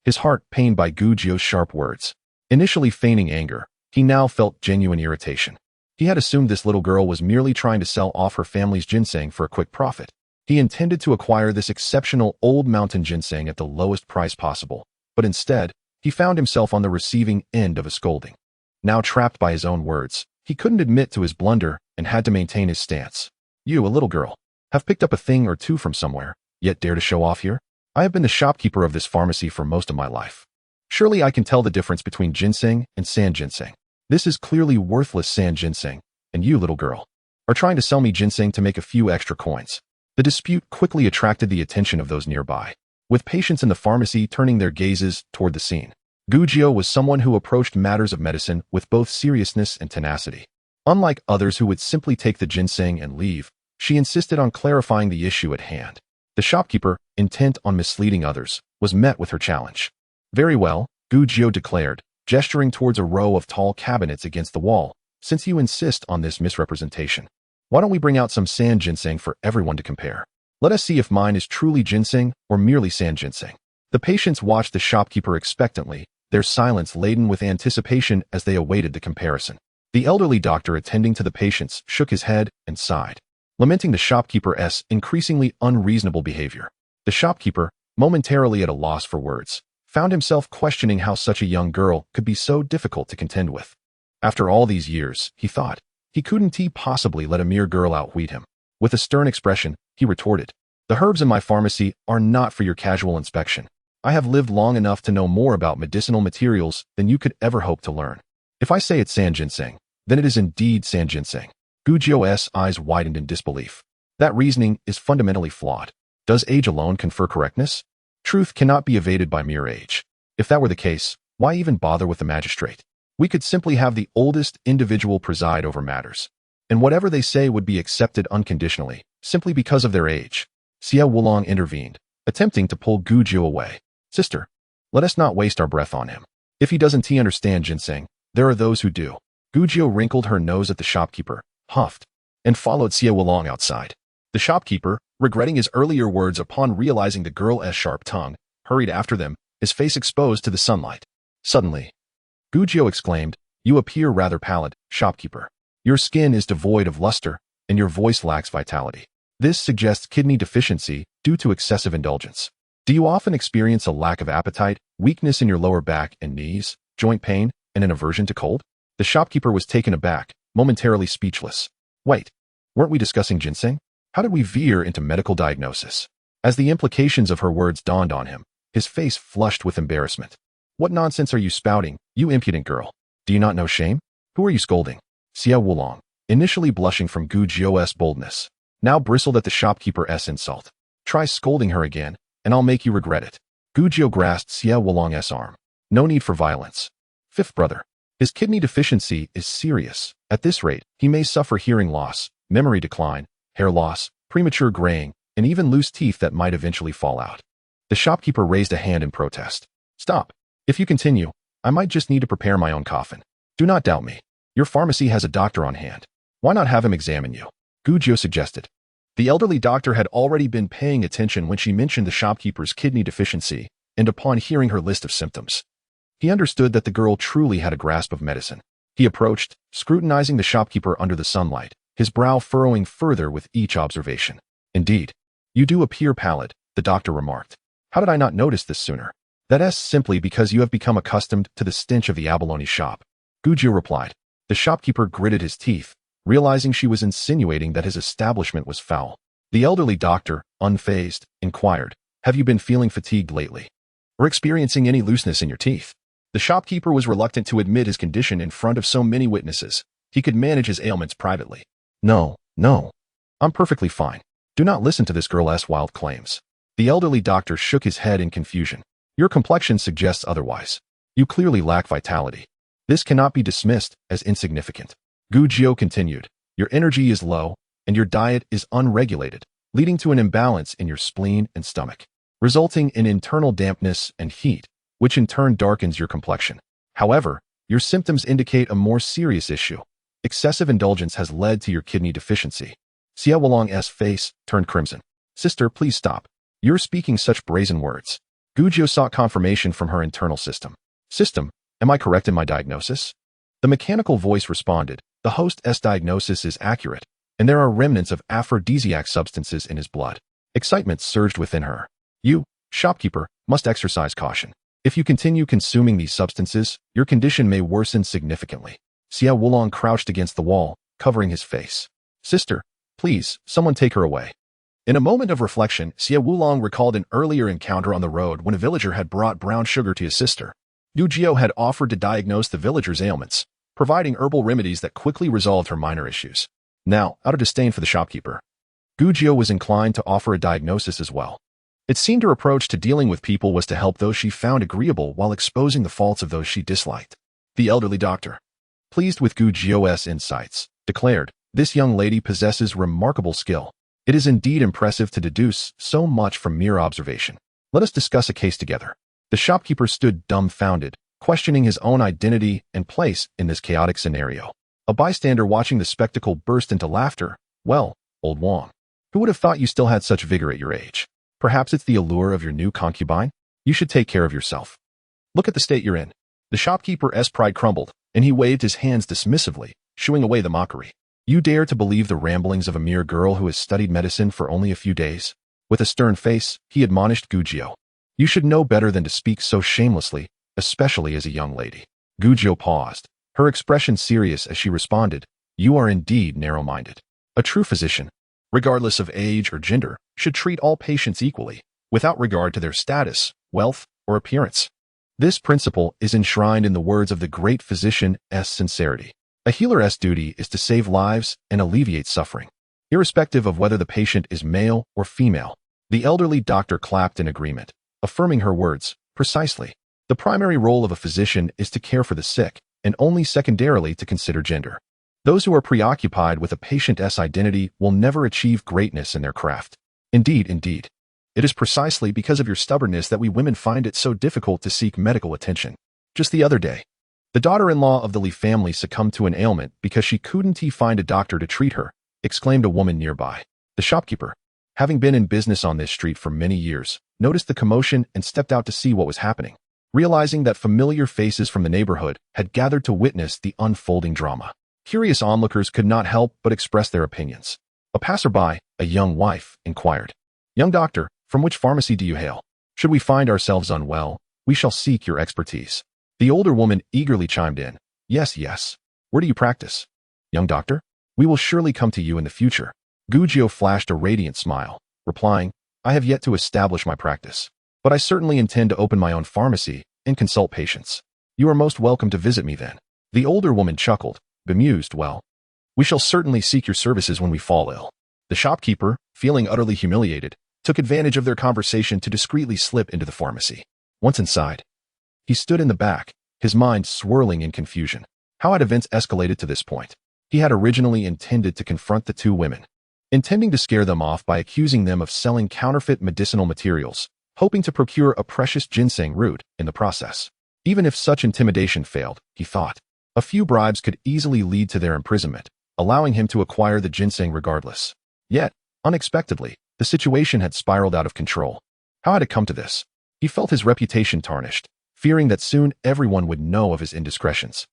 his heart pained by Gu Jiao's sharp words. Initially feigning anger, he now felt genuine irritation. He had assumed this little girl was merely trying to sell off her family's ginseng for a quick profit. He intended to acquire this exceptional old mountain ginseng at the lowest price possible, but instead, he found himself on the receiving end of a scolding. Now trapped by his own words, he couldn't admit to his blunder and had to maintain his stance. "You, a little girl, have picked up a thing or two from somewhere, yet dare to show off here? I have been the shopkeeper of this pharmacy for most of my life. Surely I can tell the difference between ginseng and sand ginseng. This is clearly worthless sand ginseng, and you, little girl, are trying to sell me ginseng to make a few extra coins. The dispute quickly attracted the attention of those nearby, with patients in the pharmacy turning their gazes toward the scene. Gujio was someone who approached matters of medicine with both seriousness and tenacity. Unlike others who would simply take the ginseng and leave, she insisted on clarifying the issue at hand. The shopkeeper, intent on misleading others, was met with her challenge. Very well, Gujio declared, gesturing towards a row of tall cabinets against the wall. Since you insist on this misrepresentation, why don't we bring out some sand ginseng for everyone to compare? Let us see if mine is truly ginseng or merely sand ginseng. The patients watched the shopkeeper expectantly, their silence laden with anticipation as they awaited the comparison. The elderly doctor attending to the patients shook his head and sighed, lamenting the shopkeeper's increasingly unreasonable behavior. The shopkeeper, momentarily at a loss for words, found himself questioning how such a young girl could be so difficult to contend with. After all these years, he thought, he couldn't possibly let a mere girl outwit him. With a stern expression, he retorted, "The herbs in my pharmacy are not for your casual inspection. I have lived long enough to know more about medicinal materials than you could ever hope to learn. If I say it's sand ginseng, then it is indeed sand ginseng." Gujio's eyes widened in disbelief. That reasoning is fundamentally flawed. Does age alone confer correctness? Truth cannot be evaded by mere age. If that were the case, why even bother with the magistrate? We could simply have the oldest individual preside over matters, and whatever they say would be accepted unconditionally, simply because of their age. Xie Wulong intervened, attempting to pull Gujio away. "Sister, let us not waste our breath on him. If he doesn't understand ginseng, there are those who do." Gujio wrinkled her nose at the shopkeeper, huffed, and followed Xie Wulong outside. The shopkeeper, regretting his earlier words upon realizing the girl's sharp tongue, hurried after them, his face exposed to the sunlight. Suddenly, Gujio exclaimed, "You appear rather pallid, shopkeeper. Your skin is devoid of luster, and your voice lacks vitality. This suggests kidney deficiency due to excessive indulgence. Do you often experience a lack of appetite, weakness in your lower back and knees, joint pain, and an aversion to cold?" The shopkeeper was taken aback, momentarily speechless. Wait, weren't we discussing ginseng? How did we veer into medical diagnosis? As the implications of her words dawned on him, his face flushed with embarrassment. "What nonsense are you spouting, you impudent girl? Do you not know shame? Who are you scolding?" Xie Wulong, initially blushing from Gujio's boldness, now bristled at the shopkeeper's insult. "Try scolding her again, and I'll make you regret it." Gujio grasped Xie Wulong's arm. "No need for violence. Fifth brother. His kidney deficiency is serious. At this rate, he may suffer hearing loss, memory decline, hair loss, premature graying, and even loose teeth that might eventually fall out." The shopkeeper raised a hand in protest. "Stop. If you continue, I might just need to prepare my own coffin. Do not doubt me. Your pharmacy has a doctor on hand. Why not have him examine you?" Gujio suggested. The elderly doctor had already been paying attention when she mentioned the shopkeeper's kidney deficiency, and upon hearing her list of symptoms, he understood that the girl truly had a grasp of medicine. He approached, scrutinizing the shopkeeper under the sunlight, his brow furrowing further with each observation. "Indeed, you do appear pallid," the doctor remarked. "How did I not notice this sooner?" "That's simply because you have become accustomed to the stench of the abalone shop," Gujio replied. The shopkeeper gritted his teeth, realizing she was insinuating that his establishment was foul. The elderly doctor, unfazed, inquired, "Have you been feeling fatigued lately? Or experiencing any looseness in your teeth?" The shopkeeper was reluctant to admit his condition in front of so many witnesses. He could manage his ailments privately. No, I'm perfectly fine. Do not listen to this girl's wild claims." The elderly doctor shook his head in confusion. "Your complexion suggests otherwise. You clearly lack vitality. This cannot be dismissed as insignificant." Gujio continued, "Your energy is low, and your diet is unregulated, leading to an imbalance in your spleen and stomach, resulting in internal dampness and heat, which in turn darkens your complexion. However, your symptoms indicate a more serious issue. Excessive indulgence has led to your kidney deficiency." Xie Wulong's face turned crimson. "Sister, please stop. You're speaking such brazen words." Gujio sought confirmation from her internal system. "System, am I correct in my diagnosis?" The mechanical voice responded, "The host's diagnosis is accurate, and there are remnants of aphrodisiac substances in his blood." Excitement surged within her. "You, shopkeeper, must exercise caution. If you continue consuming these substances, your condition may worsen significantly." Xie Wulong crouched against the wall, covering his face. "Sister, please, someone take her away." In a moment of reflection, Xie Wulong recalled an earlier encounter on the road when a villager had brought brown sugar to his sister. Gu had offered to diagnose the villager's ailments, providing herbal remedies that quickly resolved her minor issues. Now, out of disdain for the shopkeeper, Gu was inclined to offer a diagnosis as well. It seemed her approach to dealing with people was to help those she found agreeable while exposing the faults of those she disliked. The elderly doctor, pleased with Gu's insights, declared, "This young lady possesses remarkable skill. It is indeed impressive to deduce so much from mere observation. Let us discuss a case together." The shopkeeper stood dumbfounded, questioning his own identity and place in this chaotic scenario. A bystander watching the spectacle burst into laughter. "Well, old Wong, who would have thought you still had such vigor at your age? Perhaps it's the allure of your new concubine? You should take care of yourself. Look at the state you're in." The shopkeeper's pride crumbled, and he waved his hands dismissively, shooing away the mockery. "You dare to believe the ramblings of a mere girl who has studied medicine for only a few days?" With a stern face, he admonished Gu. "You should know better than to speak so shamelessly, especially as a young lady." Gu paused, her expression serious as she responded, "You are indeed narrow-minded. A true physician, regardless of age or gender, should treat all patients equally, without regard to their status, wealth, or appearance. This principle is enshrined in the words of the great physician's sincerity. A healer's duty is to save lives and alleviate suffering, irrespective of whether the patient is male or female." The elderly doctor clapped in agreement, affirming her words. "Precisely. The primary role of a physician is to care for the sick, and only secondarily to consider gender. Those who are preoccupied with a patient's identity will never achieve greatness in their craft. Indeed. It is precisely because of your stubbornness that we women find it so difficult to seek medical attention. Just the other day, the daughter-in-law of the Li family succumbed to an ailment because she couldn't find a doctor to treat her," exclaimed a woman nearby. The shopkeeper, having been in business on this street for many years, noticed the commotion and stepped out to see what was happening, realizing that familiar faces from the neighborhood had gathered to witness the unfolding drama. Curious onlookers could not help but express their opinions. A passerby, a young wife, inquired, "Young doctor, from which pharmacy do you hail? Should we find ourselves unwell, we shall seek your expertise." The older woman eagerly chimed in, Yes. Where do you practice?" "Young doctor, we will surely come to you in the future." Gu flashed a radiant smile, replying, "I have yet to establish my practice, but I certainly intend to open my own pharmacy and consult patients. You are most welcome to visit me then." The older woman chuckled, bemused, "Well, we shall certainly seek your services when we fall ill." The shopkeeper, feeling utterly humiliated, took advantage of their conversation to discreetly slip into the pharmacy. Once inside, he stood in the back, his mind swirling in confusion. How had events escalated to this point? He had originally intended to confront the two women, intending to scare them off by accusing them of selling counterfeit medicinal materials, hoping to procure a precious ginseng root in the process. Even if such intimidation failed, he thought, a few bribes could easily lead to their imprisonment, allowing him to acquire the ginseng regardless. Yet, unexpectedly, the situation had spiraled out of control. How had it come to this? He felt his reputation tarnished, fearing that soon everyone would know of his indiscretions.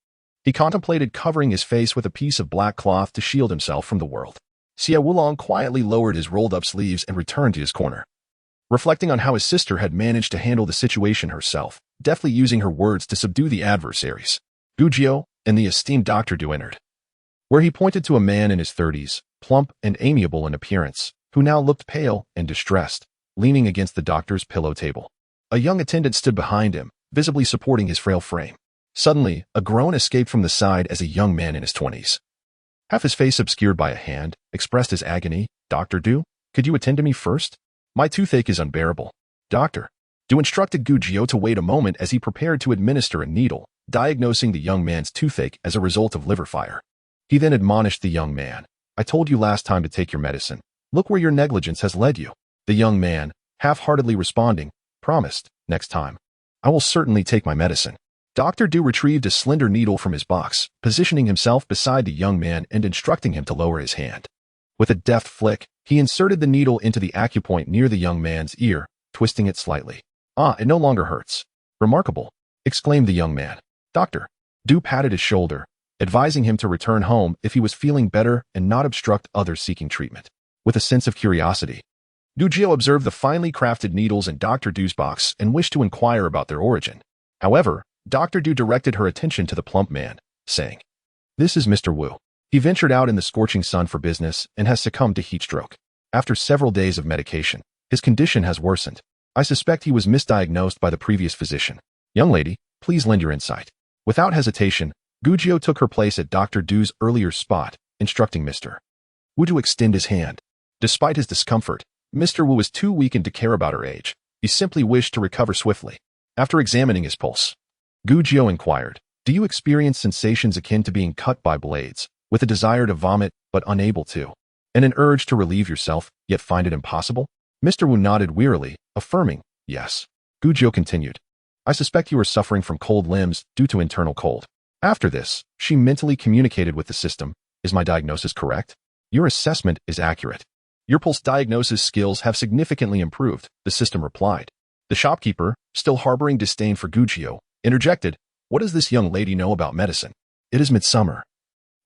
He contemplated covering his face with a piece of black cloth to shield himself from the world. Xie Wulong quietly lowered his rolled-up sleeves and returned to his corner, reflecting on how his sister had managed to handle the situation herself, deftly using her words to subdue the adversaries. Gu and the esteemed Dr. Du entered, where he pointed to a man in his 30s, plump and amiable in appearance, who now looked pale and distressed, leaning against the doctor's pillow table. A young attendant stood behind him, visibly supporting his frail frame. Suddenly, a groan escaped from the side as a young man in his 20s, half his face obscured by a hand, expressed his agony. "Dr. Du, could you attend to me first? My toothache is unbearable." Dr. Du instructed Gu to wait a moment as he prepared to administer a needle, diagnosing the young man's toothache as a result of liver fire. He then admonished the young man, "I told you last time to take your medicine. Look where your negligence has led you." The young man, half-heartedly responding, promised, "Next time, I will certainly take my medicine." Dr. Du retrieved a slender needle from his box, positioning himself beside the young man and instructing him to lower his hand. With a deft flick, he inserted the needle into the acupoint near the young man's ear, twisting it slightly. "Ah, it no longer hurts. Remarkable," exclaimed the young man. Dr. Du patted his shoulder, advising him to return home if he was feeling better and not obstruct others seeking treatment. With a sense of curiosity, Gu observed the finely crafted needles in Dr. Du's box and wished to inquire about their origin. However, Dr. Du directed her attention to the plump man, saying, "This is Mr. Wu. He ventured out in the scorching sun for business and has succumbed to heat stroke. After several days of medication, his condition has worsened. I suspect he was misdiagnosed by the previous physician. Young lady, Please lend your insight. Without hesitation, Gujio took her place at Dr. Du's earlier spot, instructing Mr. Wu to extend his hand. Despite his discomfort, Mr. Wu was too weakened to care about her age. He simply wished to recover swiftly. After examining his pulse, Gujio inquired, "Do you experience sensations akin to being cut by blades, with a desire to vomit but unable to, and an urge to relieve yourself, yet find it impossible?" Mr. Wu nodded wearily, affirming, "Yes." Gujio continued, "I suspect you are suffering from cold limbs due to internal cold." After this, she mentally communicated with the system, "Is my diagnosis correct? Your assessment is accurate. Your pulse diagnosis skills have significantly improved," the system replied. The shopkeeper, still harboring disdain for Gujio, interjected, "What does this young lady know about medicine? It is midsummer.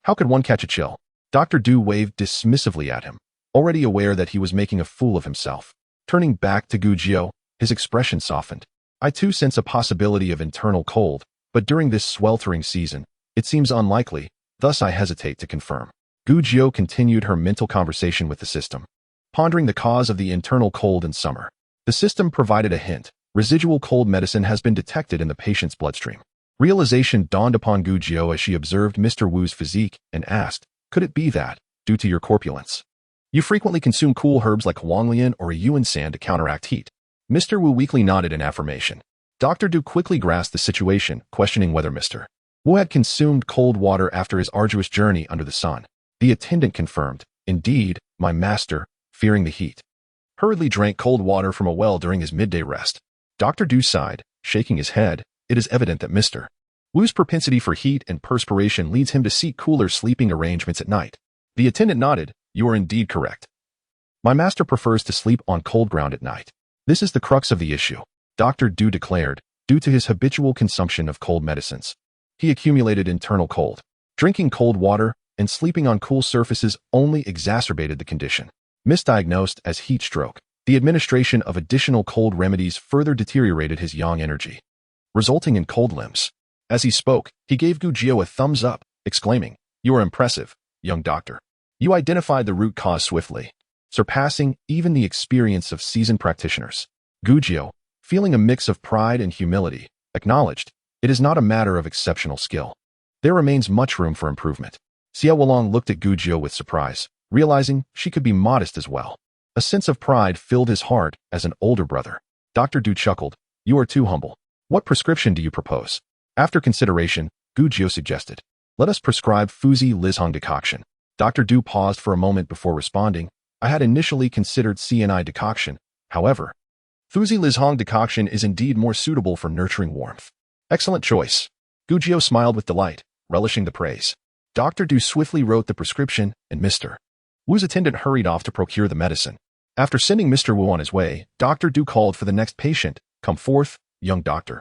How could one catch a chill?" Dr. Du waved dismissively at him, already aware that he was making a fool of himself. Turning back to Gujio, his expression softened. "I too sense a possibility of internal cold, but during this sweltering season, it seems unlikely, thus I hesitate to confirm." Gujio continued her mental conversation with the system, pondering the cause of the internal cold in summer. The system provided a hint. Residual cold medicine has been detected in the patient's bloodstream. Realization dawned upon Gujio as she observed Mr. Wu's physique and asked, "Could it be that, due to your corpulence, you frequently consume cool herbs like huanglian or a yuan san to counteract heat?" Mr. Wu weakly nodded in affirmation. Dr. Du quickly grasped the situation, questioning whether Mr. Wu had consumed cold water after his arduous journey under the sun. The attendant confirmed, "Indeed, my master, fearing the heat, hurriedly drank cold water from a well during his midday rest." Dr. Du sighed, shaking his head. It is evident that Mr. Wu's propensity for heat and perspiration leads him to seek cooler sleeping arrangements at night. The attendant nodded, "You are indeed correct. My master prefers to sleep on cold ground at night. This is the crux of the issue," Dr. Du declared. Due to his habitual consumption of cold medicines, he accumulated internal cold. Drinking cold water and sleeping on cool surfaces only exacerbated the condition. Misdiagnosed as heat stroke, the administration of additional cold remedies further deteriorated his yang energy, resulting in cold limbs. As he spoke, he gave Gujio a thumbs up, exclaiming, "You are impressive, young doctor. You identified the root cause swiftly, surpassing even the experience of seasoned practitioners." Gujio, feeling a mix of pride and humility, acknowledged, "It is not a matter of exceptional skill. There remains much room for improvement." Xie Zhan looked at Gujio with surprise, realizing she could be modest as well. A sense of pride filled his heart as an older brother. Dr. Du chuckled, "You are too humble. What prescription do you propose?" After consideration, Gujio suggested, "Let us prescribe Fuzi Lizhong decoction." Dr. Du paused for a moment before responding, "I had initially considered CNI decoction. However, Fuzi Lizhong decoction is indeed more suitable for nurturing warmth." "Excellent choice." Gujio smiled with delight, relishing the praise. Dr. Du swiftly wrote the prescription, and Mr. Wu's attendant hurried off to procure the medicine. After sending Mr. Wu on his way, Dr. Du called for the next patient. "Come forth, young doctor,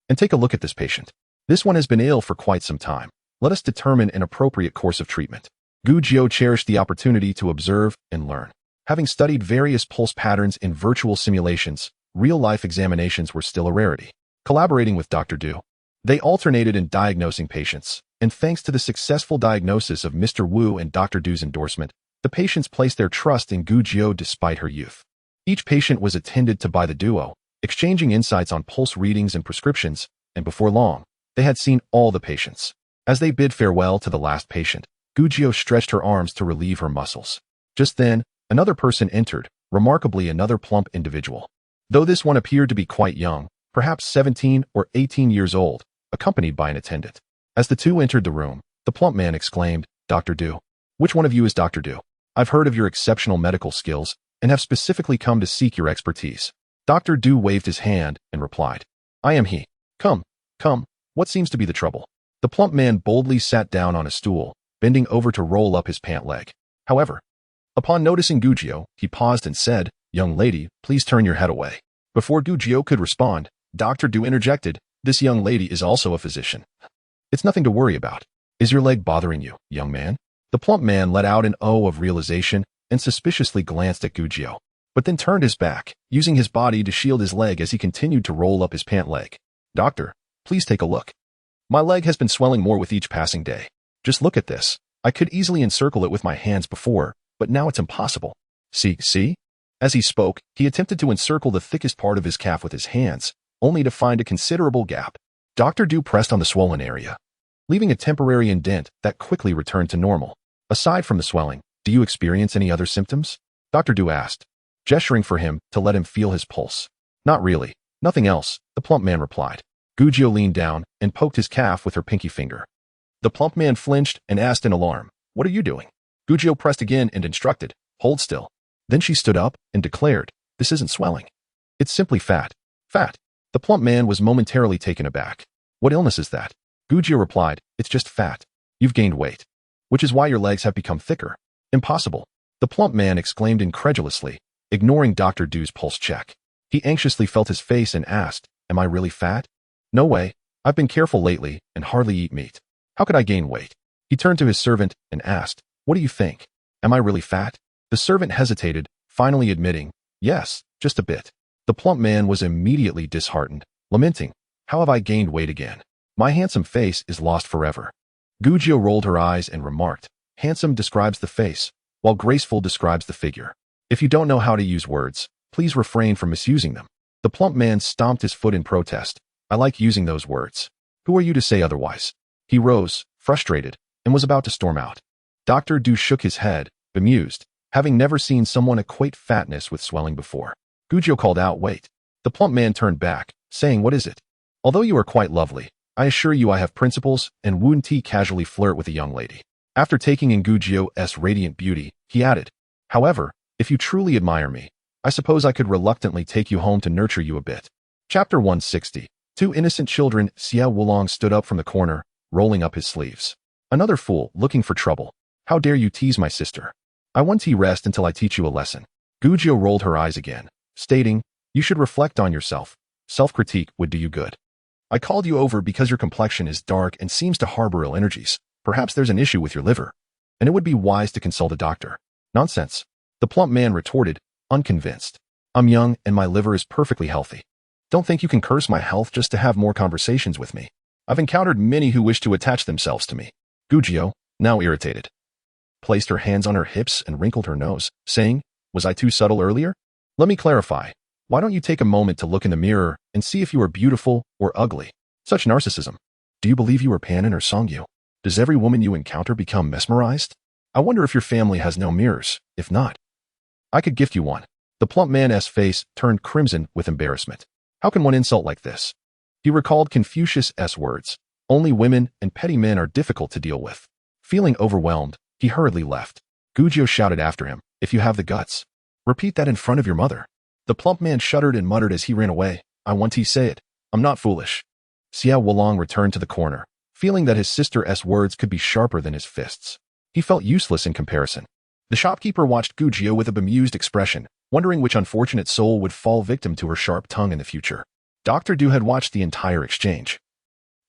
and take a look at this patient. This one has been ill for quite some time. Let us determine an appropriate course of treatment." Gujio cherished the opportunity to observe and learn. Having studied various pulse patterns in virtual simulations, real-life examinations were still a rarity. Collaborating with Dr. Du, they alternated in diagnosing patients, and thanks to the successful diagnosis of Mr. Wu and Dr. Du's endorsement, the patients placed their trust in Gujio despite her youth. Each patient was attended to by the duo, exchanging insights on pulse readings and prescriptions, and before long, they had seen all the patients. As they bid farewell to the last patient, Gujio stretched her arms to relieve her muscles. Just then, another person entered, remarkably another plump individual. Though this one appeared to be quite young, perhaps 17 or 18 years old, accompanied by an attendant. As the two entered the room, the plump man exclaimed, "Dr. Du. Which one of you is Dr. Du? I've heard of your exceptional medical skills and have specifically come to seek your expertise." Dr. Du waved his hand and replied, "I am he. Come, come, what seems to be the trouble?" The plump man boldly sat down on a stool, bending over to roll up his pant leg. However, upon noticing Gujio, he paused and said, "Young lady, please turn your head away." Before Gujio could respond, Dr. Du interjected, "This young lady is also a physician. It's nothing to worry about. Is your leg bothering you, young man?" The plump man let out an "oh" of realization and suspiciously glanced at Gujio, but then turned his back, using his body to shield his leg as he continued to roll up his pant leg. "Doctor, please take a look. My leg has been swelling more with each passing day. Just look at this. I could easily encircle it with my hands before, but now it's impossible. See? As he spoke, he attempted to encircle the thickest part of his calf with his hands, only to find a considerable gap. Dr. Du pressed on the swollen area, leaving a temporary indent that quickly returned to normal. Aside from the swelling, do you experience any other symptoms? Dr. Du asked, gesturing for him to let him feel his pulse. Not really. Nothing else, the plump man replied. Gujio leaned down and poked his calf with her pinky finger. The plump man flinched and asked in alarm, "What are you doing?" Gujio pressed again and instructed, "Hold still." Then she stood up and declared, "This isn't swelling. It's simply fat." Fat. The plump man was momentarily taken aback. "What illness is that?" Gujio replied, "It's just fat. You've gained weight. Which is why your legs have become thicker." "Impossible." The plump man exclaimed incredulously, ignoring Dr. Du's pulse check. He anxiously felt his face and asked, "Am I really fat?" "No way. I've been careful lately and hardly eat meat. How could I gain weight?" He turned to his servant and asked, "What do you think? Am I really fat?" The servant hesitated, finally admitting, "Yes, just a bit." The plump man was immediately disheartened, lamenting, "How have I gained weight again? My handsome face is lost forever." Gujio rolled her eyes and remarked, "Handsome describes the face, while graceful describes the figure. If you don't know how to use words, please refrain from misusing them." The plump man stomped his foot in protest. "I like using those words. Who are you to say otherwise?" He rose, frustrated, and was about to storm out. Dr. Du shook his head, bemused, having never seen someone equate fatness with swelling before. Gujio called out, "Wait." The plump man turned back, saying, "What is it?" "Although you are quite lovely, I assure you I have principles," and Woon Ti casually flirt with a young lady. After taking in Gujio's radiant beauty, he added, "However, if you truly admire me, I suppose I could reluctantly take you home to nurture you a bit." Chapter 160. Two innocent children. Xie Wulong stood up from the corner, rolling up his sleeves. "Another fool, looking for trouble. How dare you tease my sister? I want to rest until I teach you a lesson." Gujio rolled her eyes again, stating, "You should reflect on yourself. Self-critique would do you good. I called you over because your complexion is dark and seems to harbor ill energies. Perhaps there's an issue with your liver, and it would be wise to consult a doctor." "Nonsense," the plump man retorted, unconvinced. "I'm young and my liver is perfectly healthy. Don't think you can curse my health just to have more conversations with me. I've encountered many who wish to attach themselves to me." Gujio, now irritated, placed her hands on her hips and wrinkled her nose, saying, "Was I too subtle earlier? Let me clarify. Why don't you take a moment to look in the mirror and see if you are beautiful or ugly? Such narcissism. Do you believe you are Panin or Songyu? Does every woman you encounter become mesmerized? I wonder if your family has no mirrors. If not, I could gift you one." The plump man's face turned crimson with embarrassment. How can one insult like this? He recalled Confucius's words, "Only women and petty men are difficult to deal with." Feeling overwhelmed, he hurriedly left. Gujio shouted after him, "If you have the guts, repeat that in front of your mother." The plump man shuddered and muttered as he ran away, "I want to say it. I'm not foolish." Xie Wulong returned to the corner, feeling that his sister's words could be sharper than his fists. He felt useless in comparison. The shopkeeper watched Gujio with a bemused expression, wondering which unfortunate soul would fall victim to her sharp tongue in the future. Dr. Du had watched the entire exchange,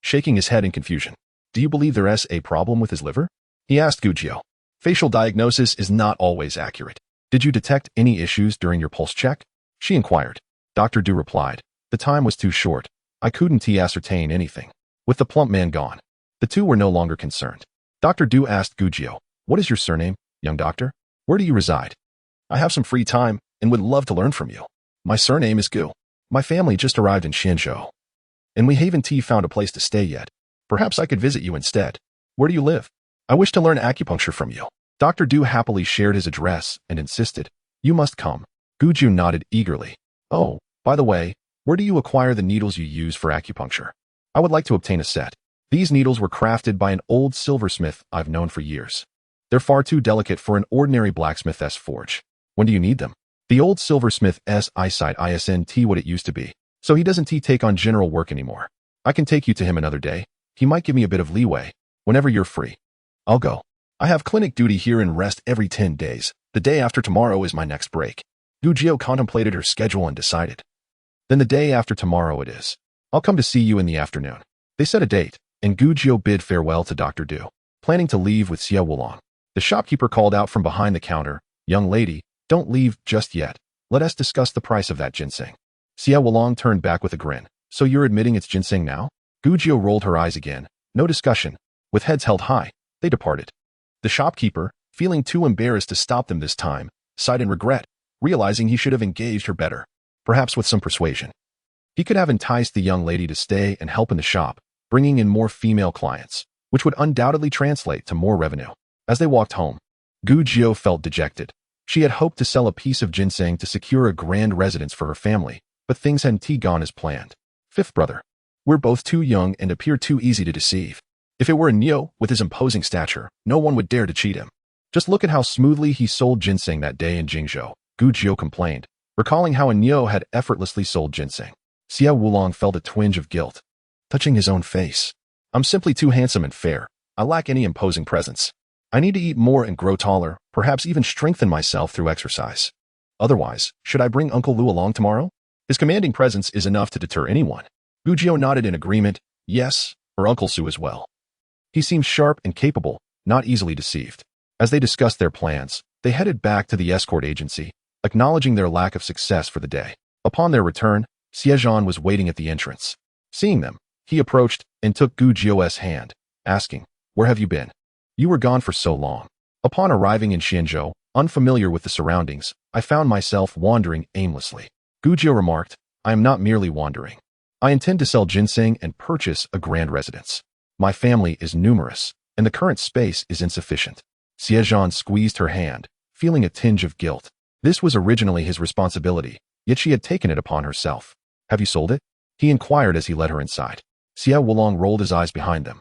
shaking his head in confusion. "Do you believe there's a problem with his liver?" he asked Gujio. "Facial diagnosis is not always accurate. Did you detect any issues during your pulse check?" she inquired. Dr. Du replied, "The time was too short. I couldn't ascertain anything." With the plump man gone, the two were no longer concerned. Dr. Du asked Gujio, "What is your surname, young doctor? Where do you reside? I have some free time and would love to learn from you." "My surname is Gu. My family just arrived in Xianzhou, and we haven't found a place to stay yet. Perhaps I could visit you instead." "Where do you live? I wish to learn acupuncture from you." Dr. Du happily shared his address and insisted, "You must come." Gujio nodded eagerly. "Oh, by the way, where do you acquire the needles you use for acupuncture? I would like to obtain a set." "These needles were crafted by an old silversmith I've known for years. They're far too delicate for an ordinary blacksmith's forge." "When do you need them?" "The old silversmith's eyesight isn't what it used to be, so he doesn't take on general work anymore. I can take you to him another day. He might give me a bit of leeway. Whenever you're free, I'll go. I have clinic duty here and rest every 10 days. The day after tomorrow is my next break." Gujio contemplated her schedule and decided, "Then the day after tomorrow it is. I'll come to see you in the afternoon." They set a date, and Gujio bid farewell to Dr. Du, planning to leave with Xie Wulong. The shopkeeper called out from behind the counter, "Young lady, don't leave just yet. Let us discuss the price of that ginseng." Xie Wulong turned back with a grin. "So you're admitting it's ginseng now?" Gujio rolled her eyes again. No discussion. With heads held high, they departed. The shopkeeper, feeling too embarrassed to stop them this time, sighed in regret, realizing he should have engaged her better, perhaps with some persuasion. He could have enticed the young lady to stay and help in the shop, bringing in more female clients, which would undoubtedly translate to more revenue. As they walked home, Gu Jiao felt dejected. She had hoped to sell a piece of ginseng to secure a grand residence for her family, but things hadn't gone as planned. Fifth brother. We're both too young and appear too easy to deceive. If it were a Neo with his imposing stature, no one would dare to cheat him. Just look at how smoothly he sold ginseng that day in Jingzhou, Gu Jiao complained, recalling how a Neo had effortlessly sold ginseng. Xie Wulong felt a twinge of guilt, touching his own face. I'm simply too handsome and fair. I lack any imposing presence. I need to eat more and grow taller, perhaps even strengthen myself through exercise. Otherwise, should I bring Uncle Lu along tomorrow? His commanding presence is enough to deter anyone. Gu Jiao nodded in agreement. Yes, or Uncle Su as well. He seemed sharp and capable, not easily deceived. As they discussed their plans, they headed back to the escort agency, acknowledging their lack of success for the day. Upon their return, Xie Zhan was waiting at the entrance. Seeing them, he approached and took Gu Jiao's hand, asking, "Where have you been? You were gone for so long." Upon arriving in Xianzhou, unfamiliar with the surroundings, I found myself wandering aimlessly. Gu Jiao remarked, "I am not merely wandering. I intend to sell ginseng and purchase a grand residence. My family is numerous, and the current space is insufficient." Xie Zhan squeezed her hand, feeling a tinge of guilt. This was originally his responsibility, yet she had taken it upon herself. "Have you sold it?" he inquired as he led her inside. Xie Wulong rolled his eyes behind them.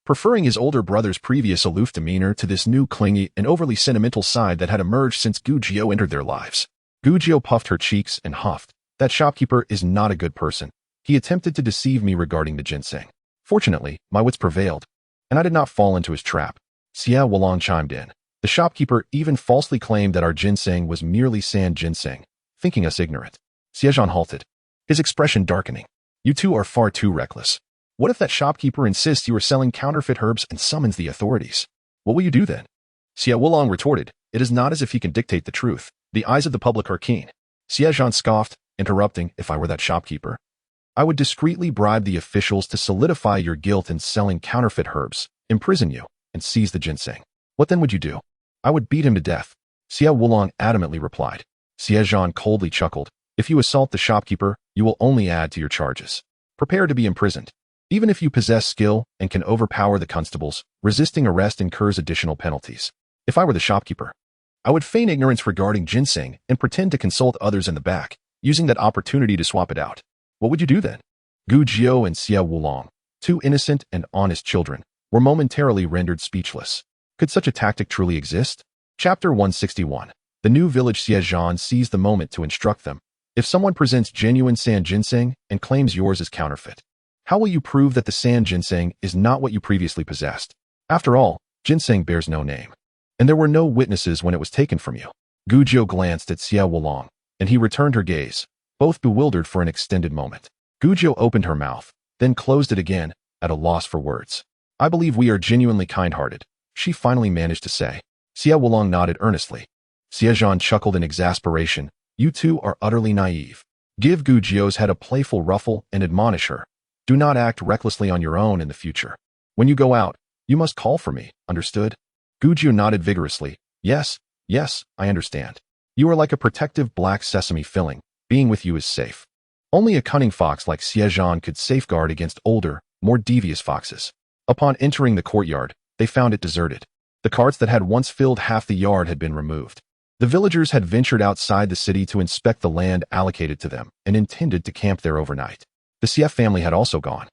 Preferring his older brother's previous aloof demeanor to this new clingy and overly sentimental side that had emerged since Gu Jiao entered their lives. Gu Jiao puffed her cheeks and huffed. "That shopkeeper is not a good person. He attempted to deceive me regarding the ginseng. Fortunately, my wits prevailed, and I did not fall into his trap." Xie Wulong chimed in. "The shopkeeper even falsely claimed that our ginseng was merely sand ginseng, thinking us ignorant." Xie Zhan halted, his expression darkening. "You two are far too reckless. What if that shopkeeper insists you are selling counterfeit herbs and summons the authorities? What will you do then?" Xie Wulong retorted, "It is not as if he can dictate the truth. The eyes of the public are keen." Xie Zhan scoffed, interrupting, "If I were that shopkeeper, I would discreetly bribe the officials to solidify your guilt in selling counterfeit herbs, imprison you, and seize the ginseng. What then would you do?" "I would beat him to death," Xie Wulong adamantly replied. Xie Zhan coldly chuckled, "If you assault the shopkeeper, you will only add to your charges. Prepare to be imprisoned. Even if you possess skill and can overpower the constables, resisting arrest incurs additional penalties. If I were the shopkeeper, I would feign ignorance regarding ginseng and pretend to consult others in the back, using that opportunity to swap it out. What would you do then?" Gu Jiao and Xie Wulong, two innocent and honest children, were momentarily rendered speechless. Could such a tactic truly exist? Chapter 161. The new village. Xie Zhan seized the moment to instruct them. If someone presents genuine sand ginseng and claims yours is counterfeit, how will you prove that the sand ginseng is not what you previously possessed? After all, ginseng bears no name, and there were no witnesses when it was taken from you. Gu Jiao glanced at Xie Wulong, and he returned her gaze, both bewildered for an extended moment. Gu Jiao opened her mouth, then closed it again, at a loss for words. "I believe we are genuinely kind-hearted," she finally managed to say. Xie Wulong nodded earnestly. Xie Zhan chuckled in exasperation. "You two are utterly naive." Give Gu Jiao's head a playful ruffle and admonish her. "Do not act recklessly on your own in the future. When you go out, you must call for me, understood?" Gu Jiao nodded vigorously. Yes, I understand. You are like a protective black sesame filling. Being with you is safe. Only a cunning fox like Xie Zhan could safeguard against older, more devious foxes." Upon entering the courtyard, they found it deserted. The carts that had once filled half the yard had been removed. The villagers had ventured outside the city to inspect the land allocated to them and intended to camp there overnight. The Xie family had also gone,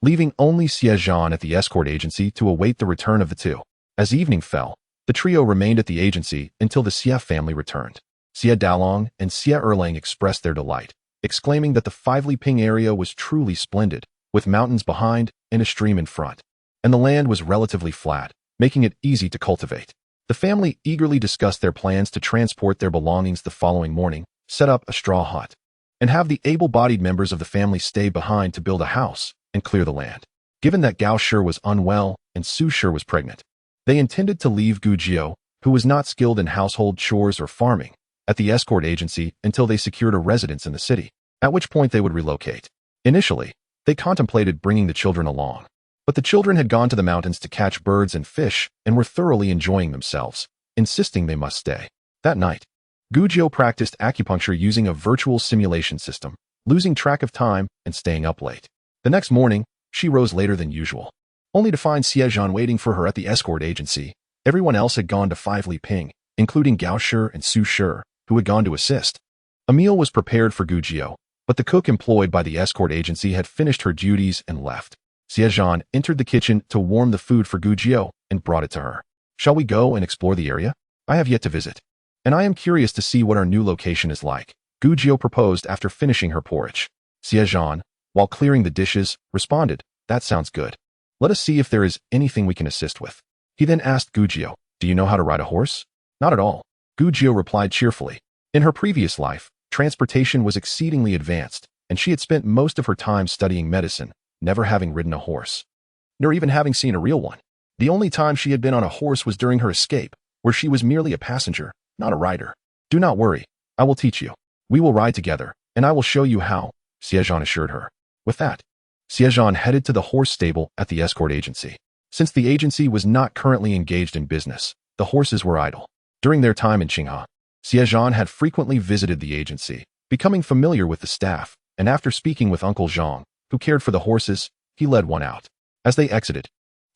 leaving only Xie Zhan at the escort agency to await the return of the two. As evening fell, the trio remained at the agency until the Xie family returned. Xie Dalong and Xie Erlang expressed their delight, exclaiming that the Five-Li Ping area was truly splendid, with mountains behind and a stream in front, and the land was relatively flat, making it easy to cultivate. The family eagerly discussed their plans to transport their belongings the following morning, set up a straw hut, and have the able-bodied members of the family stay behind to build a house and clear the land. Given that Gao Shi was unwell and Su Shi was pregnant, they intended to leave Gu Jiao, who was not skilled in household chores or farming, at the escort agency until they secured a residence in the city, at which point they would relocate. Initially, they contemplated bringing the children along, but the children had gone to the mountains to catch birds and fish and were thoroughly enjoying themselves, insisting they must stay. That night, Gu Jiao practiced acupuncture using a virtual simulation system, losing track of time and staying up late. The next morning, she rose later than usual, only to find Xie Zhan waiting for her at the escort agency. Everyone else had gone to 5 Li Ping, including Gao Shi and Su Shi, who had gone to assist. A meal was prepared for Gu Jiu, but the cook employed by the escort agency had finished her duties and left. Xie Zhan entered the kitchen to warm the food for Gu Jiu and brought it to her. Shall we go and explore the area? I have yet to visit, and I am curious to see what our new location is like, Gu Jiu proposed after finishing her porridge. Xie Zhan, while clearing the dishes, responded, that sounds good. Let us see if there is anything we can assist with. He then asked Gu Jiu, do you know how to ride a horse? Not at all. Gu Jiu replied cheerfully. In her previous life, transportation was exceedingly advanced, and she had spent most of her time studying medicine, never having ridden a horse, nor even having seen a real one. The only time she had been on a horse was during her escape, where she was merely a passenger, not a rider. Do not worry, I will teach you. We will ride together, and I will show you how, Xie Zhan assured her. With that, Xie Zhan headed to the horse stable at the escort agency. Since the agency was not currently engaged in business, the horses were idle. During their time in Qinghe, Xie Zhan had frequently visited the agency, becoming familiar with the staff, and after speaking with Uncle Zhang, who cared for the horses, he led one out. As they exited,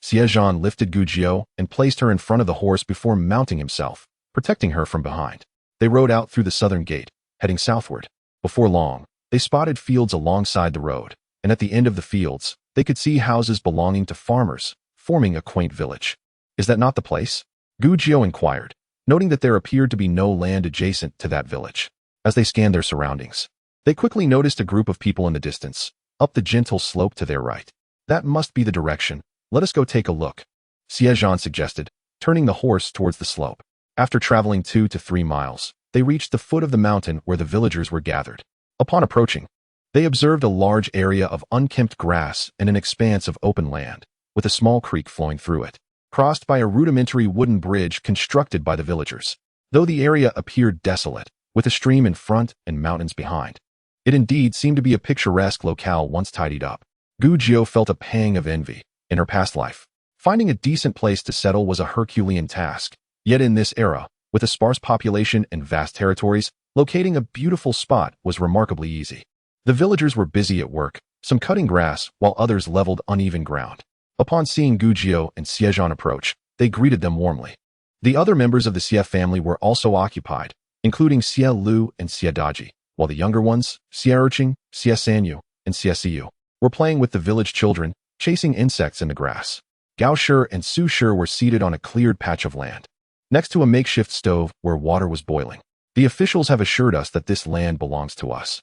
Xie Zhan lifted Gu Jiu and placed her in front of the horse before mounting himself, protecting her from behind. They rode out through the southern gate, heading southward. Before long, they spotted fields alongside the road, and at the end of the fields, they could see houses belonging to farmers, forming a quaint village. Is that not the place? Gu Jiu inquired, noting that there appeared to be no land adjacent to that village. As they scanned their surroundings, they quickly noticed a group of people in the distance, up the gentle slope to their right. That must be the direction. Let us go take a look, Xie Zhan suggested, turning the horse towards the slope. After traveling 2 to 3 miles, they reached the foot of the mountain where the villagers were gathered. Upon approaching, they observed a large area of unkempt grass and an expanse of open land, with a small creek flowing through it, crossed by a rudimentary wooden bridge constructed by the villagers. Though the area appeared desolate, with a stream in front and mountains behind, it indeed seemed to be a picturesque locale once tidied up. Gu Jiu felt a pang of envy. In her past life, finding a decent place to settle was a Herculean task. Yet in this era, with a sparse population and vast territories, locating a beautiful spot was remarkably easy. The villagers were busy at work, some cutting grass, while others leveled uneven ground. Upon seeing Gu Jiu and Xie Zhan approach, they greeted them warmly. The other members of the Xie family were also occupied, including Xie Lu and Xie Daji, while the younger ones, Xie Erqing, Xie Sanyu, and Xie Siyu, were playing with the village children, chasing insects in the grass. Gao Shi and Su Shi were seated on a cleared patch of land, next to a makeshift stove where water was boiling. The officials have assured us that this land belongs to us.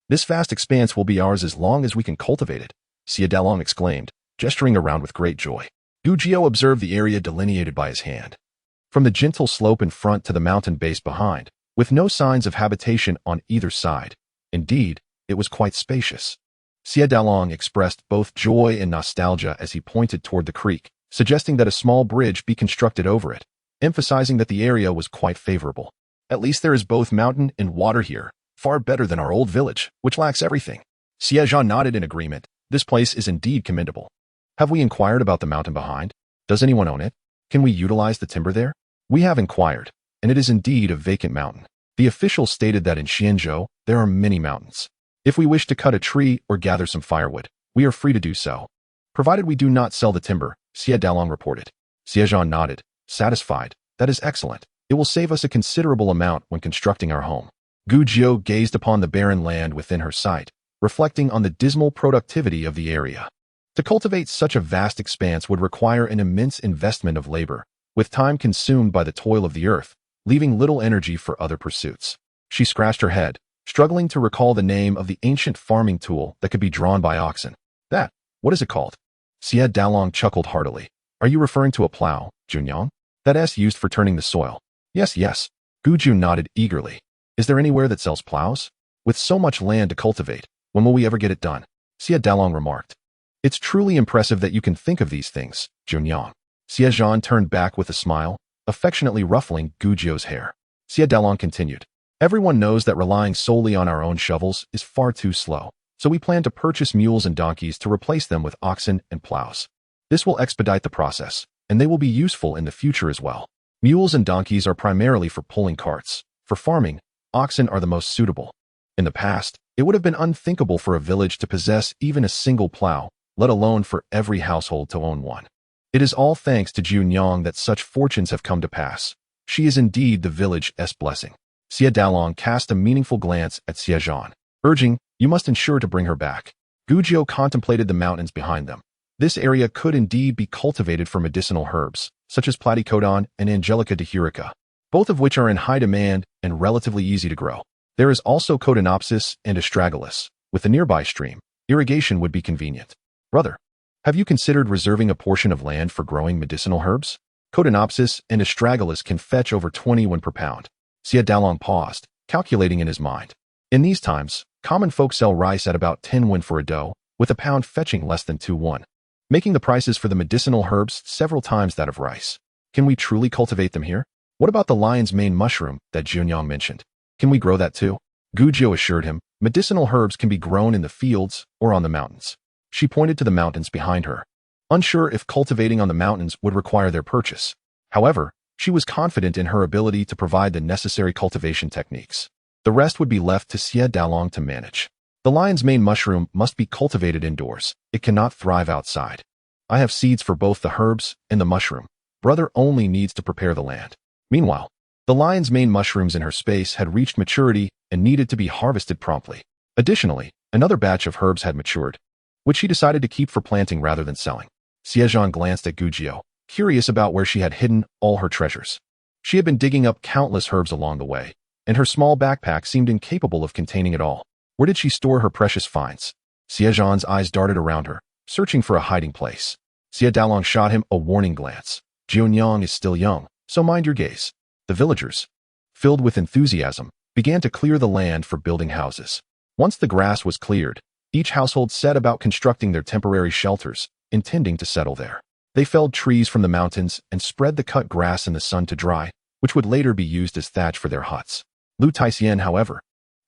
This vast expanse will be ours as long as we can cultivate it, Xie Dalong exclaimed, gesturing around with great joy. Gu Jiu observed the area delineated by his hand, from the gentle slope in front to the mountain base behind, with no signs of habitation on either side. Indeed, it was quite spacious. Xie Dalong expressed both joy and nostalgia as he pointed toward the creek, suggesting that a small bridge be constructed over it, emphasizing that the area was quite favorable. At least there is both mountain and water here, far better than our old village, which lacks everything. Xie Zhan nodded in agreement. This place is indeed commendable. Have we inquired about the mountain behind? Does anyone own it? Can we utilize the timber there? We have inquired, and it is indeed a vacant mountain. The official stated that in Xianzhou, there are many mountains. If we wish to cut a tree or gather some firewood, we are free to do so, provided we do not sell the timber, Xie Dalong reported. Xie Zhan nodded, satisfied. That is excellent. It will save us a considerable amount when constructing our home. Gu Jiu gazed upon the barren land within her sight, reflecting on the dismal productivity of the area. To cultivate such a vast expanse would require an immense investment of labor, with time consumed by the toil of the earth, leaving little energy for other pursuits. She scratched her head, struggling to recall the name of the ancient farming tool that could be drawn by oxen. What is it called? Xie Dalong chuckled heartily. Are you referring to a plow, Junyang? That S used for turning the soil. Yes. Gu Jiu nodded eagerly. Is there anywhere that sells plows? With so much land to cultivate, when will we ever get it done? Xie Dalong remarked. It's truly impressive that you can think of these things, Junyang. Xie Zhan turned back with a smile, affectionately ruffling Gu Jiu's hair. Xie Dalong continued. Everyone knows that relying solely on our own shovels is far too slow, so we plan to purchase mules and donkeys to replace them with oxen and plows. This will expedite the process, and they will be useful in the future as well. Mules and donkeys are primarily for pulling carts. For farming, oxen are the most suitable. In the past, It would have been unthinkable for a village to possess even a single plow, let alone for every household to own one. It is all thanks to Junyang that such fortunes have come to pass. She is indeed the village's blessing. Xie Zhan cast a meaningful glance at Xie Zhan, urging, "You must ensure to bring her back." Gujiao contemplated the mountains behind them. This area could indeed be cultivated for medicinal herbs, such as platycodon and Angelica dihurica, both of which are in high demand and relatively easy to grow. There is also Cotinopsis and astragalus. With a nearby stream, irrigation would be convenient. Brother, have you considered reserving a portion of land for growing medicinal herbs? Cotinopsis and astragalus can fetch over 20 per pound. Xie Zhan paused, calculating in his mind. In these times, common folk sell rice at about 10 for a dough, with a pound fetching less than 2, making the prices for the medicinal herbs several times that of rice. Can we truly cultivate them here? What about the lion's mane mushroom that Junyang mentioned? Can we grow that too? Gujiao assured him, medicinal herbs can be grown in the fields or on the mountains. She pointed to the mountains behind her, unsure if cultivating on the mountains would require their purchase. However, she was confident in her ability to provide the necessary cultivation techniques. The rest would be left to Xie Zhan to manage. The lion's mane mushroom must be cultivated indoors. It cannot thrive outside. I have seeds for both the herbs and the mushroom. Brother only needs to prepare the land. Meanwhile, the lion's mane mushrooms in her space had reached maturity and needed to be harvested promptly. Additionally, another batch of herbs had matured, which she decided to keep for planting rather than selling. Xie Zhan glanced at Gujiao, curious about where she had hidden all her treasures. She had been digging up countless herbs along the way, and her small backpack seemed incapable of containing it all. Where did she store her precious finds? Xie Zhan's eyes darted around her, searching for a hiding place. Xie Zhan shot him a warning glance. Junyang is still young, so mind your gaze. The villagers, filled with enthusiasm, began to clear the land for building houses. Once the grass was cleared, each household set about constructing their temporary shelters, intending to settle there. They felled trees from the mountains and spread the cut grass in the sun to dry, which would later be used as thatch for their huts. Lu Taixian, however,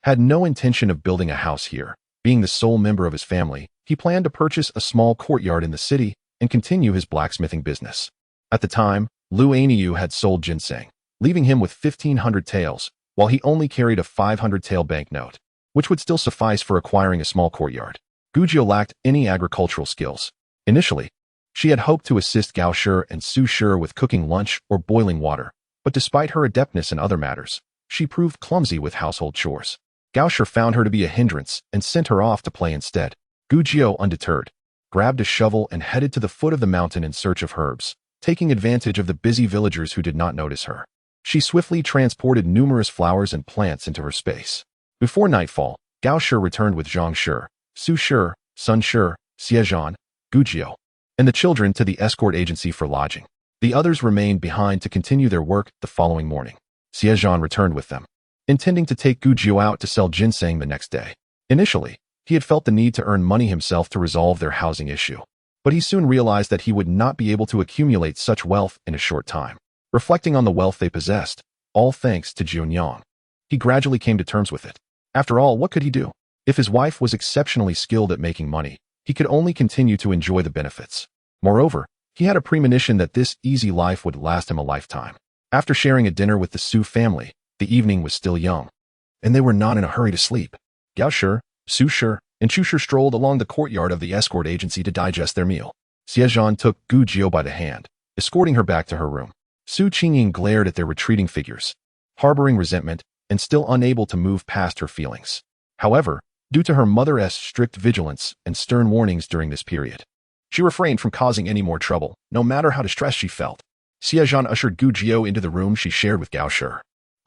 had no intention of building a house here. Being the sole member of his family, he planned to purchase a small courtyard in the city and continue his blacksmithing business. At the time, Lu Aniu had sold ginseng, leaving him with 1,500 taels, while he only carried a 500-tael banknote, which would still suffice for acquiring a small courtyard. Gujiao lacked any agricultural skills. Initially, she had hoped to assist Gao Shi and Su Shi with cooking lunch or boiling water, but despite her adeptness in other matters, she proved clumsy with household chores. Gao Shi found her to be a hindrance and sent her off to play instead. Gujiao, undeterred, grabbed a shovel and headed to the foot of the mountain in search of herbs, taking advantage of the busy villagers who did not notice her. She swiftly transported numerous flowers and plants into her space. Before nightfall, Gao Shi returned with Zhang Shi, Su Shi, Sun Shi, Xie Zhan, Gujiao, and the children to the escort agency for lodging. The others remained behind to continue their work the following morning. Xie Zhan returned with them, intending to take Gujiao out to sell ginseng the next day. Initially, he had felt the need to earn money himself to resolve their housing issue, but he soon realized that he would not be able to accumulate such wealth in a short time. Reflecting on the wealth they possessed, all thanks to Junyang, he gradually came to terms with it. After all, what could he do? If his wife was exceptionally skilled at making money, he could only continue to enjoy the benefits. Moreover, he had a premonition that this easy life would last him a lifetime. After sharing a dinner with the Su family, the evening was still young, and they were not in a hurry to sleep. Gao Shi, Su Shi, and Chu Shi strolled along the courtyard of the escort agency to digest their meal. Xie Zhan took Gujiao by the hand, escorting her back to her room. Su Qingying glared at their retreating figures, harboring resentment and still unable to move past her feelings. However, due to her mother's strict vigilance and stern warnings during this period, she refrained from causing any more trouble, no matter how distressed she felt. Xie Zhan ushered Gujiao into the room she shared with Gao Shi.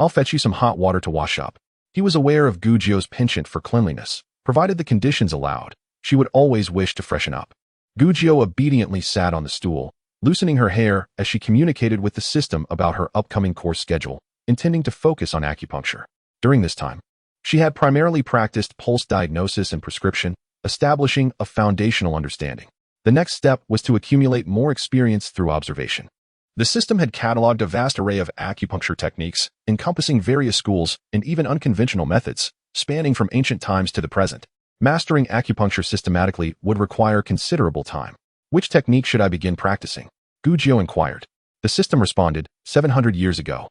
"I'll fetch you some hot water to wash up." He was aware of Gujiao's penchant for cleanliness. Provided the conditions allowed, she would always wish to freshen up. Gujiao obediently sat on the stool, loosening her hair as she communicated with the system about her upcoming course schedule, intending to focus on acupuncture. During this time, she had primarily practiced pulse diagnosis and prescription, establishing a foundational understanding. The next step was to accumulate more experience through observation. The system had cataloged a vast array of acupuncture techniques, encompassing various schools and even unconventional methods, spanning from ancient times to the present. Mastering acupuncture systematically would require considerable time. "Which technique should I begin practicing?" Gujiao inquired. The system responded, 700 years ago,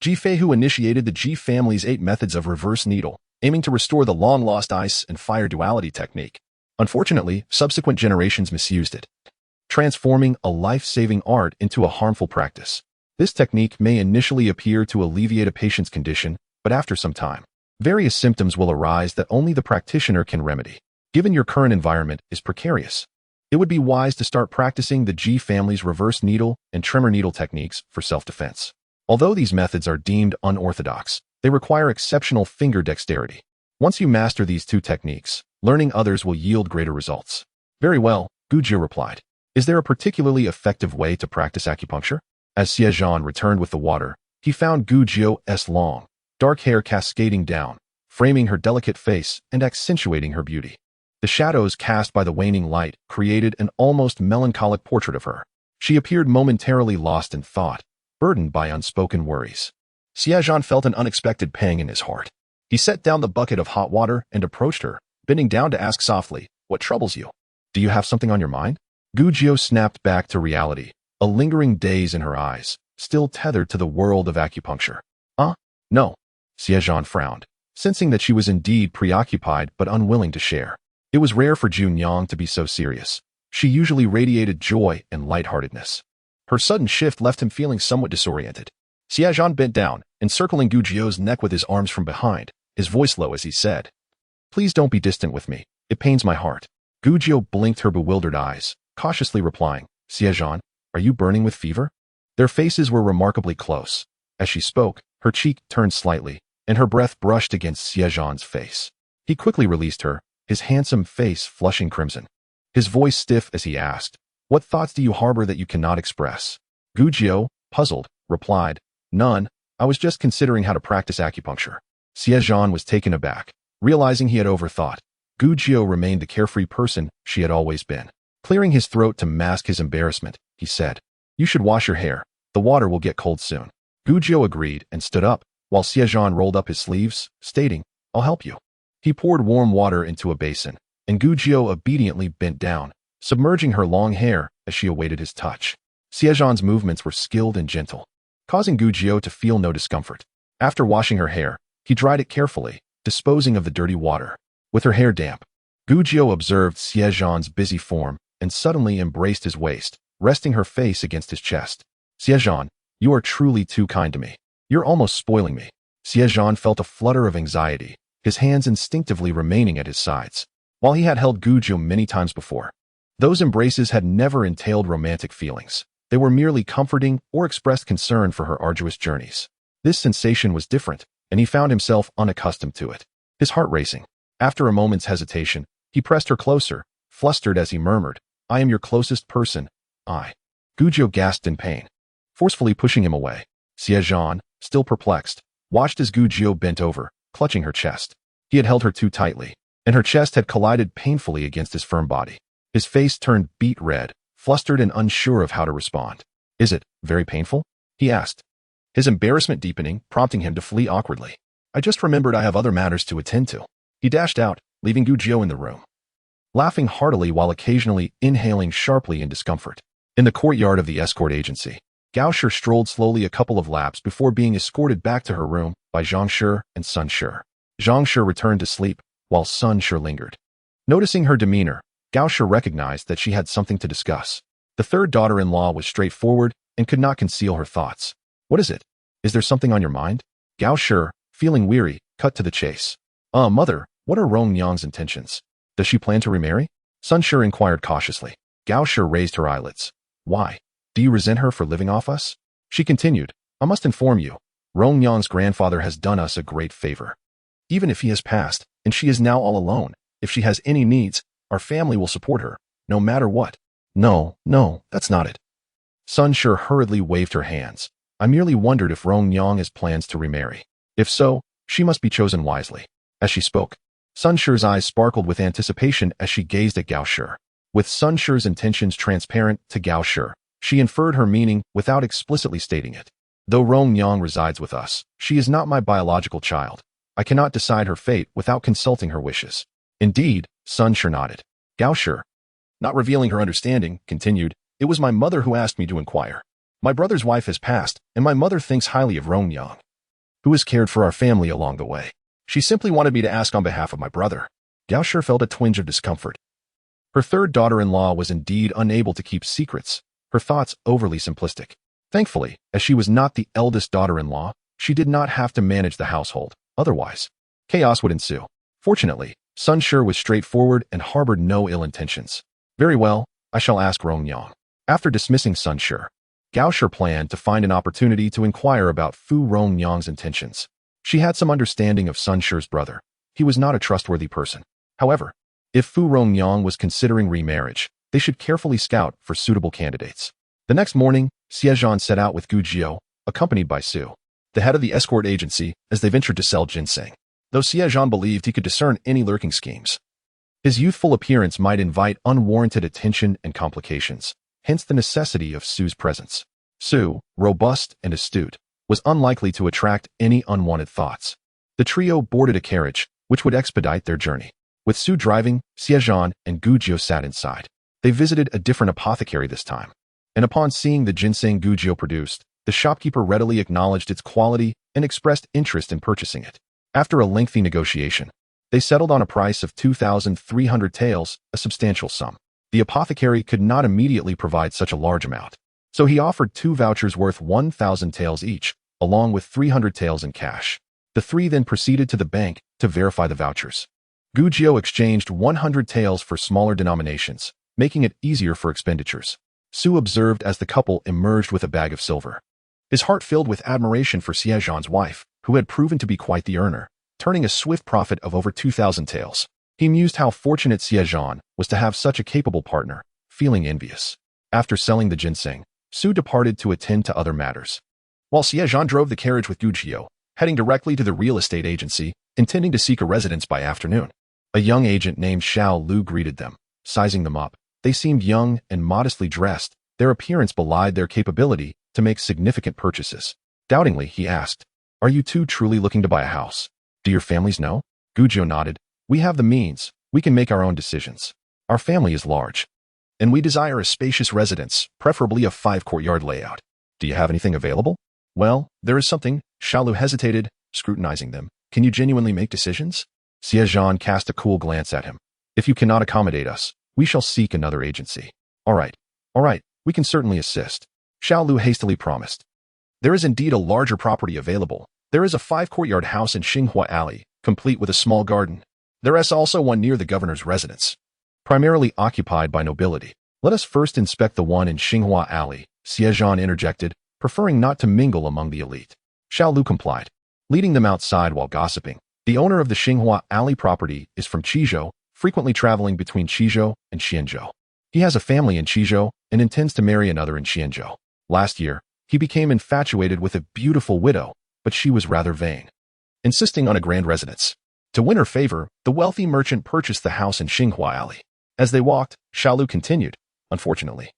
Ji Fei, who initiated the Ji family's 8 methods of reverse needle, aiming to restore the long-lost ice and fire duality technique. Unfortunately, subsequent generations misused it, transforming a life-saving art into a harmful practice. This technique may initially appear to alleviate a patient's condition, but after some time, various symptoms will arise that only the practitioner can remedy. Given your current environment is precarious, it would be wise to start practicing the G family's reverse needle and tremor needle techniques for self-defense. Although these methods are deemed unorthodox, they require exceptional finger dexterity. Once you master these two techniques, learning others will yield greater results. Very well, Gujio replied. Is there a particularly effective way to practice acupuncture? As Xie Zhan returned with the water, he found Gujio's long, dark hair cascading down, framing her delicate face and accentuating her beauty. The shadows cast by the waning light created an almost melancholic portrait of her. She appeared momentarily lost in thought, burdened by unspoken worries. Xie Zhan felt an unexpected pang in his heart. He set down the bucket of hot water and approached her, bending down to ask softly, "What troubles you? Do you have something on your mind?" Gujio snapped back to reality, a lingering daze in her eyes, still tethered to the world of acupuncture. No. Xie Zhan frowned, sensing that she was indeed preoccupied but unwilling to share. It was rare for Junyang to be so serious. She usually radiated joy and lightheartedness. Her sudden shift left him feeling somewhat disoriented. Xie Zhan bent down, encircling Gujio's neck with his arms from behind, his voice low as he said, "Please don't be distant with me. It pains my heart." Gujio blinked her bewildered eyes, cautiously replying, "Xie Zhan, are you burning with fever?" Their faces were remarkably close. As she spoke, her cheek turned slightly, and her breath brushed against Xie Zhan's face. He quickly released her, his handsome face flushing crimson. His voice stiff as he asked, "What thoughts do you harbor that you cannot express?" Gujio, puzzled, replied, "None. I was just considering how to practice acupuncture." Xie Zhan was taken aback, realizing he had overthought. Gujio remained the carefree person she had always been. Clearing his throat to mask his embarrassment, he said, "You should wash your hair. The water will get cold soon." Gujio agreed and stood up, while Xie Zhan rolled up his sleeves, stating, "I'll help you." He poured warm water into a basin, and Gujio obediently bent down, submerging her long hair as she awaited his touch. Xie Zhan's movements were skilled and gentle, causing Gujio to feel no discomfort. After washing her hair, he dried it carefully, disposing of the dirty water. With her hair damp, Gujio observed Xie Zhan's busy form and suddenly embraced his waist, resting her face against his chest. "Xie Zhan, you are truly too kind to me. You're almost spoiling me." Xie Zhan felt a flutter of anxiety, his hands instinctively remaining at his sides. While he had held Gujio many times before, those embraces had never entailed romantic feelings. They were merely comforting or expressed concern for her arduous journeys. This sensation was different, and he found himself unaccustomed to it, his heart racing. After a moment's hesitation, he pressed her closer, flustered as he murmured, "I am your closest person, I." Gujio gasped in pain, forcefully pushing him away. Xie Zhan, still perplexed, watched as Gujio bent over, clutching her chest. He had held her too tightly, and her chest had collided painfully against his firm body. His face turned beet red, flustered and unsure of how to respond. "Is it very painful?" he asked, his embarrassment deepening, prompting him to flee awkwardly. "I just remembered I have other matters to attend to." He dashed out, leaving Gujio in the room, laughing heartily while occasionally inhaling sharply in discomfort. In the courtyard of the escort agency, Gao Shi strolled slowly a couple of laps before being escorted back to her room by Zhang Shi and Sun Shi. Zhang Shi returned to sleep, while Sun Shi lingered. Noticing her demeanor, Gao Shi recognized that she had something to discuss. The third daughter-in-law was straightforward and could not conceal her thoughts. "What is it? Is there something on your mind?" Gao Shi, feeling weary, cut to the chase. Mother, what are Rong Yang's intentions? Does she plan to remarry?" Sun Shi inquired cautiously. Gao Shi raised her eyelids. "Why? Do you resent her for living off us?" She continued, "I must inform you, Rong Yang's grandfather has done us a great favor. Even if he has passed, and she is now all alone, if she has any needs, our family will support her, no matter what." No, that's not it." Sun Shi hurriedly waved her hands. "I merely wondered if Rong Yang has plans to remarry. If so, she must be chosen wisely." As she spoke, Sun Shi's eyes sparkled with anticipation as she gazed at Gao Shi. With Sun Shi's intentions transparent to Gao Shi, she inferred her meaning without explicitly stating it. "Though Rong Yang resides with us, she is not my biological child. I cannot decide her fate without consulting her wishes." "Indeed," Sun Shi nodded. Gao Shi, not revealing her understanding, continued, "It was my mother who asked me to inquire. My brother's wife has passed, and my mother thinks highly of Rong Yang, who has cared for our family along the way. She simply wanted me to ask on behalf of my brother. Gao Shi felt a twinge of discomfort. Her third daughter-in-law was indeed unable to keep secrets, her thoughts overly simplistic. Thankfully, as she was not the eldest daughter-in-law, she did not have to manage the household. Otherwise, chaos would ensue. Fortunately, Sun Shi was straightforward and harbored no ill intentions. Very well, I shall ask Rong Yang. After dismissing Sun Shi, Gao Shi planned to find an opportunity to inquire about Fu Rongyang's intentions. She had some understanding of Sun Shi's brother. He was not a trustworthy person. However, if Fu Rongyang was considering remarriage, they should carefully scout for suitable candidates. The next morning, Xie Zhan set out with Gu Jiu, accompanied by Su, the head of the escort agency, as they ventured to sell ginseng. Though Xie Zhan believed he could discern any lurking schemes, his youthful appearance might invite unwarranted attention and complications, hence the necessity of Su's presence. Su, robust and astute, was unlikely to attract any unwanted thoughts. The trio boarded a carriage, which would expedite their journey. With Su driving, Xie Zhan and Gu Jiu sat inside. They visited a different apothecary this time, and upon seeing the ginseng Gu Jiu produced, the shopkeeper readily acknowledged its quality and expressed interest in purchasing it. After a lengthy negotiation, they settled on a price of 2,300 taels, a substantial sum. The apothecary could not immediately provide such a large amount, so he offered 2 vouchers worth 1,000 taels each, along with 300 taels in cash. The three then proceeded to the bank to verify the vouchers. Gu Jiu exchanged 100 taels for smaller denominations, making it easier for expenditures. Su observed as the couple emerged with a bag of silver. His heart filled with admiration for Xie Zhan's wife, who had proven to be quite the earner, turning a swift profit of over 2,000 taels. He mused how fortunate Xie Zhan was to have such a capable partner, feeling envious. After selling the ginseng, Su departed to attend to other matters, while Xie Zhan drove the carriage with Gu Jiu, heading directly to the real estate agency, intending to seek a residence by afternoon. A young agent named Xiao Lu greeted them, sizing them up. They seemed young and modestly dressed. Their appearance belied their capability to make significant purchases. Doubtingly, he asked, "Are you two truly looking to buy a house? Do your families know?" Gu Jiu nodded. "We have the means. We can make our own decisions. Our family is large, and we desire a spacious residence, preferably a 5-courtyard layout. Do you have anything available?" "Well, there is something." Xiao Lu hesitated, scrutinizing them. "Can you genuinely make decisions?" Xie Zhan cast a cool glance at him. "If you cannot accommodate us, we shall seek another agency." All right, we can certainly assist," Xiao Lu hastily promised. "There is indeed a larger property available. There is a 5-courtyard house in Xinghua Alley, complete with a small garden. There is also one near the governor's residence, primarily occupied by nobility. Let us first inspect the one in Xinghua Alley," Xie Zhan interjected, preferring not to mingle among the elite. Xiao Lu complied, leading them outside while gossiping. The owner of the Xinghua Alley property is from Qizhou, frequently traveling between Qizhou and Xianzhou. He has a family in Qizhou and intends to marry another in Xianzhou. Last year, he became infatuated with a beautiful widow, but she was rather vain, insisting on a grand residence. To win her favor, the wealthy merchant purchased the house in Xinghua Alley. As they walked, Xiao Lu continued, "Unfortunately,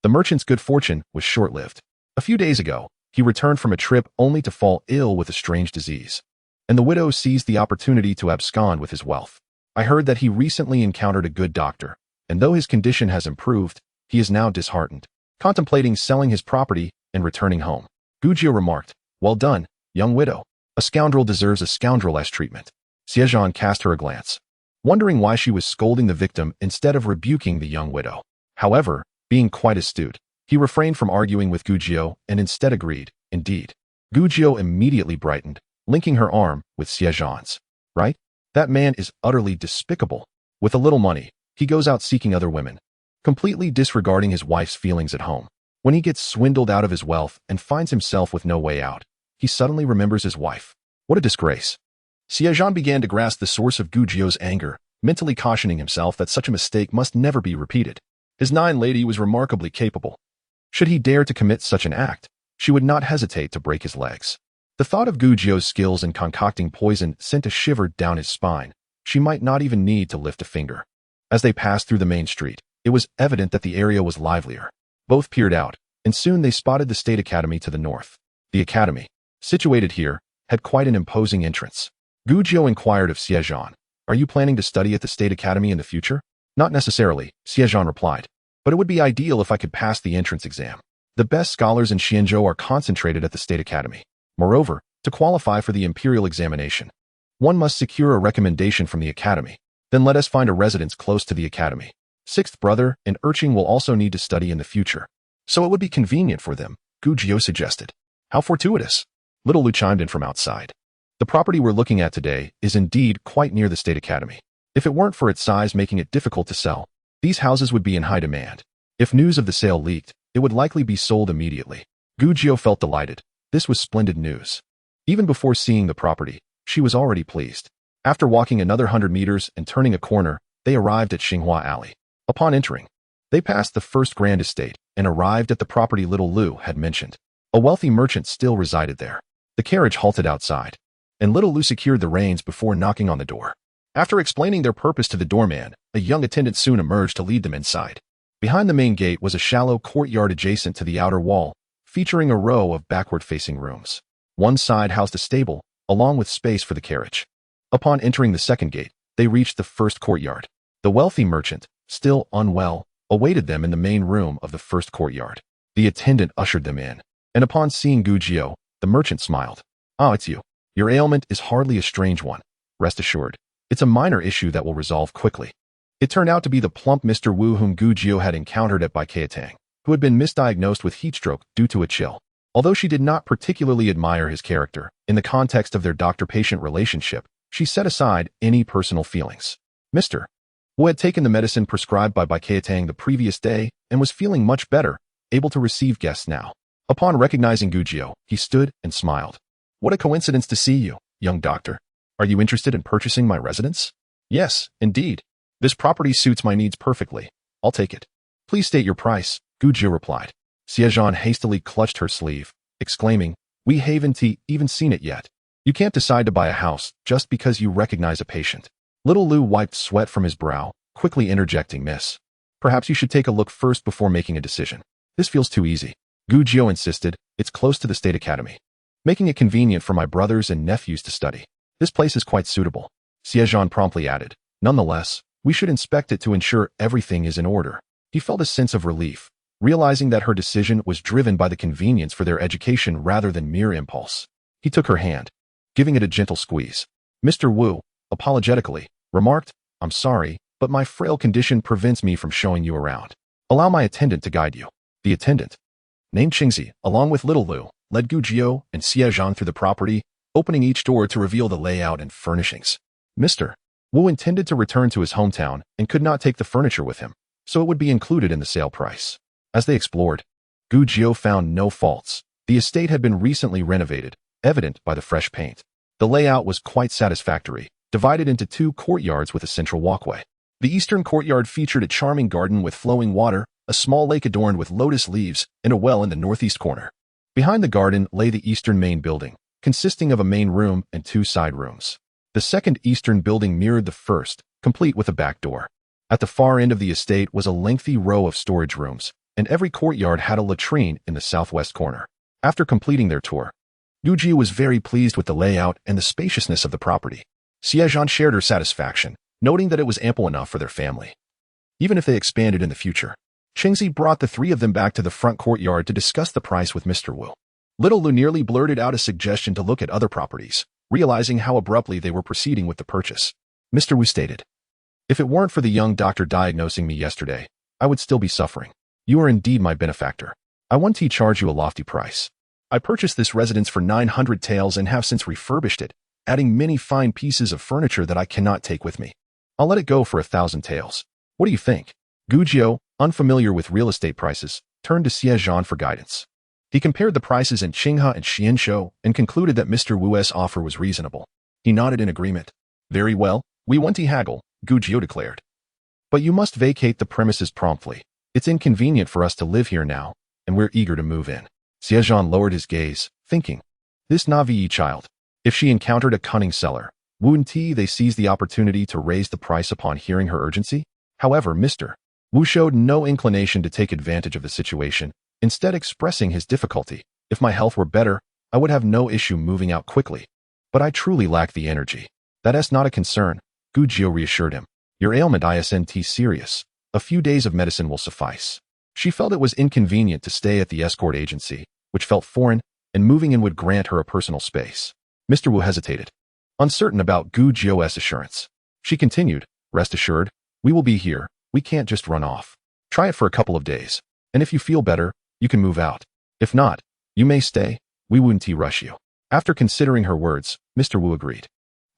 the merchant's good fortune was short-lived. A few days ago, he returned from a trip only to fall ill with a strange disease, and the widow seized the opportunity to abscond with his wealth. I heard that he recently encountered a good doctor, and though his condition has improved, he is now disheartened, contemplating selling his property and returning home." Gu Jiu remarked, "Well done, young widow. A scoundrel deserves a scoundrel-esque treatment." Xie Zhan cast her a glance, wondering why she was scolding the victim instead of rebuking the young widow. However, being quite astute, he refrained from arguing with Gu Jiu and instead agreed, "Indeed." Gu Jiu immediately brightened, linking her arm with Xie Zhan's. "Right? That man is utterly despicable. With a little money, he goes out seeking other women, completely disregarding his wife's feelings at home. When he gets swindled out of his wealth and finds himself with no way out, he suddenly remembers his wife. What a disgrace." Xie Zhan began to grasp the source of Gu Jiu's anger, mentally cautioning himself that such a mistake must never be repeated. His lady was remarkably capable. Should he dare to commit such an act, she would not hesitate to break his legs. The thought of Gu Jiu's skills in concocting poison sent a shiver down his spine. She might not even need to lift a finger. As they passed through the main street, it was evident that the area was livelier. Both peered out, and soon they spotted the State Academy to the north. The academy, situated here, had quite an imposing entrance. Gu Jiu inquired of Xie Zhan, "Are you planning to study at the State Academy in the future?" "Not necessarily," Xie Zhan replied, "but it would be ideal if I could pass the entrance exam. The best scholars in Xianzhou are concentrated at the State Academy. Moreover, to qualify for the imperial examination, One must secure a recommendation from the academy. Then let us find a residence close to the academy. Sixth brother and urchin will also need to study in the future. So it would be convenient for them, Gu Jiu suggested. How fortuitous. Little Lu chimed in from outside. The property we're looking at today is indeed quite near the state academy. If it weren't for its size making it difficult to sell, these houses would be in high demand. If news of the sale leaked, it would likely be sold immediately. Gu Jiu felt delighted. This was splendid news. Even before seeing the property, she was already pleased. After walking another 100 meters and turning a corner, they arrived at Xinghua Alley. Upon entering, they passed the first grand estate and arrived at the property little Lu had mentioned. A wealthy merchant still resided there. The carriage halted outside, and little Lu secured the reins before knocking on the door. After explaining their purpose to the doorman, a young attendant soon emerged to lead them inside. Behind the main gate was a shallow courtyard adjacent to the outer wall, featuring a row of backward-facing rooms. One side housed a stable, along with space for the carriage. Upon entering the second gate, they reached the first courtyard. The wealthy merchant, still unwell, awaited them in the main room of the first courtyard. The attendant ushered them in, and upon seeing Gu Jiu, the merchant smiled. "Ah, it's you. Your ailment is hardly a strange one. Rest assured, it's a minor issue that will resolve quickly." It turned out to be the plump Mr. Wu whom Gu Jiu had encountered at Baikatang, who had been misdiagnosed with heatstroke due to a chill. Although she did not particularly admire his character, in the context of their doctor-patient relationship, she set aside any personal feelings. Mr. Wu had taken the medicine prescribed by Baikatang the previous day and was feeling much better, able to receive guests now. Upon recognizing Gu Jiu, he stood and smiled. "What a coincidence to see you, young doctor. Are you interested in purchasing my residence?" "Yes, indeed. This property suits my needs perfectly. I'll take it." "Please state your price," Gu Jiu replied. Xie Zhan hastily clutched her sleeve, exclaiming, "We haven't even seen it yet. You can't decide to buy a house just because you recognize a patient." Little Lu wiped sweat from his brow, quickly interjecting, "Miss, perhaps you should take a look first before making a decision. This feels too easy." Gu Jiu insisted, "It's close to the state academy, making it convenient for my brothers and nephews to study. This place is quite suitable." Xie Zhan promptly added, "Nonetheless, we should inspect it to ensure everything is in order." He felt a sense of relief, realizing that her decision was driven by the convenience for their education rather than mere impulse. He took her hand, giving it a gentle squeeze. Mr. Wu, apologetically, remarked, "I'm sorry, but my frail condition prevents me from showing you around. Allow my attendant to guide you." The attendant, named Qingzi, along with little Lu, led Gu Jiu and Xie Zhan through the property, opening each door to reveal the layout and furnishings. Mr. Wu intended to return to his hometown and could not take the furniture with him, so it would be included in the sale price. As they explored, Gu Jiu found no faults. The estate had been recently renovated, evident by the fresh paint. The layout was quite satisfactory, divided into two courtyards with a central walkway. The eastern courtyard featured a charming garden with flowing water, a small lake adorned with lotus leaves, and a well in the northeast corner. Behind the garden lay the eastern main building, consisting of a main room and two side rooms. The second eastern building mirrored the first, complete with a back door. At the far end of the estate was a lengthy row of storage rooms, and every courtyard had a latrine in the southwest corner. After completing their tour, Gu Jiu was very pleased with the layout and the spaciousness of the property. Xie Zhan shared her satisfaction, noting that it was ample enough for their family, even if they expanded in the future. Qingzi brought the three of them back to the front courtyard to discuss the price with Mr. Wu. Little Lu nearly blurted out a suggestion to look at other properties, realizing how abruptly they were proceeding with the purchase. Mr. Wu stated, "If it weren't for the young doctor diagnosing me yesterday, I would still be suffering. You are indeed my benefactor. I want to charge you a lofty price. I purchased this residence for 900 taels and have since refurbished it, adding many fine pieces of furniture that I cannot take with me. I'll let it go for 1,000 taels. What do you think?" Gu Jiu, unfamiliar with real estate prices, turned to Xie Zhan for guidance. He compared the prices in Qinghe and Xianshou and concluded that Mr. Wu's offer was reasonable. He nodded in agreement. "Very well, we won't haggle," Gu Jiu declared. "But you must vacate the premises promptly. It's inconvenient for us to live here now, and we're eager to move in." Xie Zhan lowered his gaze, thinking, "This Navi child." If she encountered a cunning seller, wouldn't they seize the opportunity to raise the price upon hearing her urgency? However, Mr. Wu showed no inclination to take advantage of the situation, instead expressing his difficulty. "If my health were better, I would have no issue moving out quickly. But I truly lack the energy." "That's not a concern," Gu Jiu reassured him. "Your ailment isn't serious. A few days of medicine will suffice." She felt it was inconvenient to stay at the escort agency, which felt foreign, and moving in would grant her a personal space. Mr. Wu hesitated. uncertain about Gu Jiu's assurance. She continued, "Rest assured, we will be here. We can't just run off. Try it for a couple of days. And if you feel better, you can move out. If not, you may stay. We wouldn't rush you." After considering her words, Mr. Wu agreed.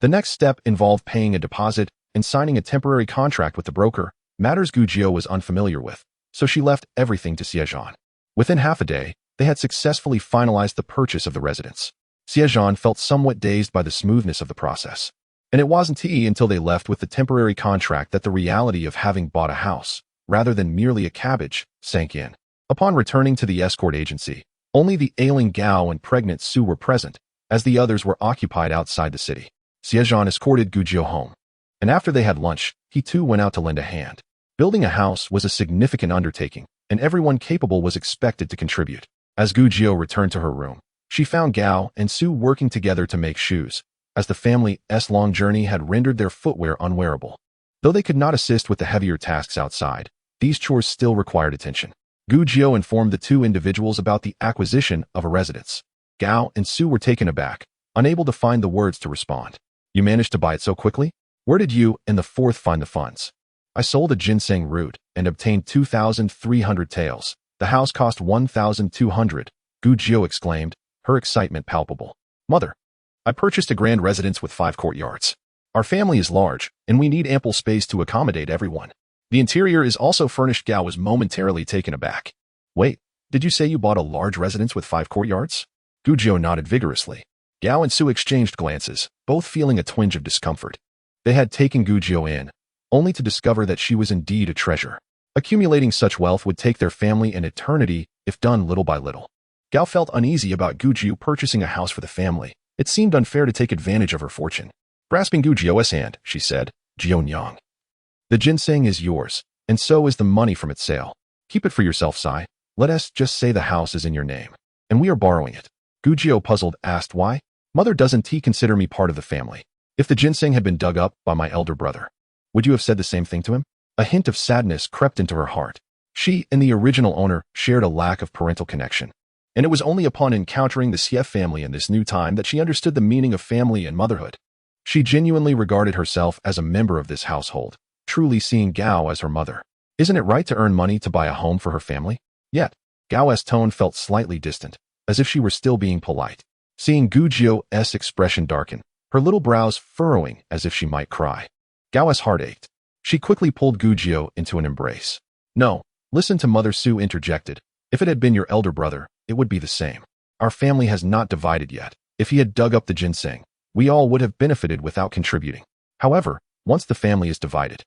The next step involved paying a deposit and signing a temporary contract with the broker, matters Gu Jiu was unfamiliar with, so she left everything to Xie Zhan. Within half a day, they had successfully finalized the purchase of the residence. Xie Zhan felt somewhat dazed by the smoothness of the process. And it wasn't until they left with the temporary contract that the reality of having bought a house, rather than merely a cabbage, sank in. Upon returning to the escort agency, only the ailing Gao and pregnant Su were present, as the others were occupied outside the city. Xie Zhan escorted Gu Jiu home. And after they had lunch, he too went out to lend a hand. Building a house was a significant undertaking, and everyone capable was expected to contribute. As Gu Jiu returned to her room, she found Gao and Su working together to make shoes, as the family's long journey had rendered their footwear unwearable. Though they could not assist with the heavier tasks outside, these chores still required attention. Gu Jiu informed the two individuals about the acquisition of a residence. Gao and Su were taken aback, unable to find the words to respond. "You managed to buy it so quickly? Where did you and the fourth find the funds?" "I sold a ginseng root and obtained 2,300 taels. The house cost 1,200, Gu Jiu exclaimed, her excitement palpable. "Mother, I purchased a grand residence with 5 courtyards. Our family is large, and we need ample space to accommodate everyone. The interior is also furnished." Gao was momentarily taken aback. "Wait, did you say you bought a large residence with 5 courtyards?" Gu Jiu nodded vigorously. Gao and Su exchanged glances, both feeling a twinge of discomfort. They had taken Gu Jiu in, only to discover that she was indeed a treasure. Accumulating such wealth would take their family an eternity if done little by little. Gao felt uneasy about Gu Jiu purchasing a house for the family. It seemed unfair to take advantage of her fortune. Grasping Gu Jiu's hand, she said, "Jiunyang, the ginseng is yours, and so is the money from its sale. Keep it for yourself, Sai. Let us just say the house is in your name, and we are borrowing it." Gu Jiu, puzzled, asked why. "Mother, doesn't he consider me part of the family? If the ginseng had been dug up by my elder brother, would you have said the same thing to him?" A hint of sadness crept into her heart. She and the original owner shared a lack of parental connection. And it was only upon encountering the Xie family in this new time that she understood the meaning of family and motherhood. She genuinely regarded herself as a member of this household, truly seeing Gao as her mother. Isn't it right to earn money to buy a home for her family? Yet, Gao's tone felt slightly distant, as if she were still being polite. Seeing Gu Jiu's expression darken, her little brows furrowing as if she might cry, Gao's heart ached. She quickly pulled Gu Jiu into an embrace. "No, listen to Mother," Su interjected. "If it had been your elder brother, it would be the same. Our family has not divided yet. If he had dug up the ginseng, we all would have benefited without contributing. However, once the family is divided,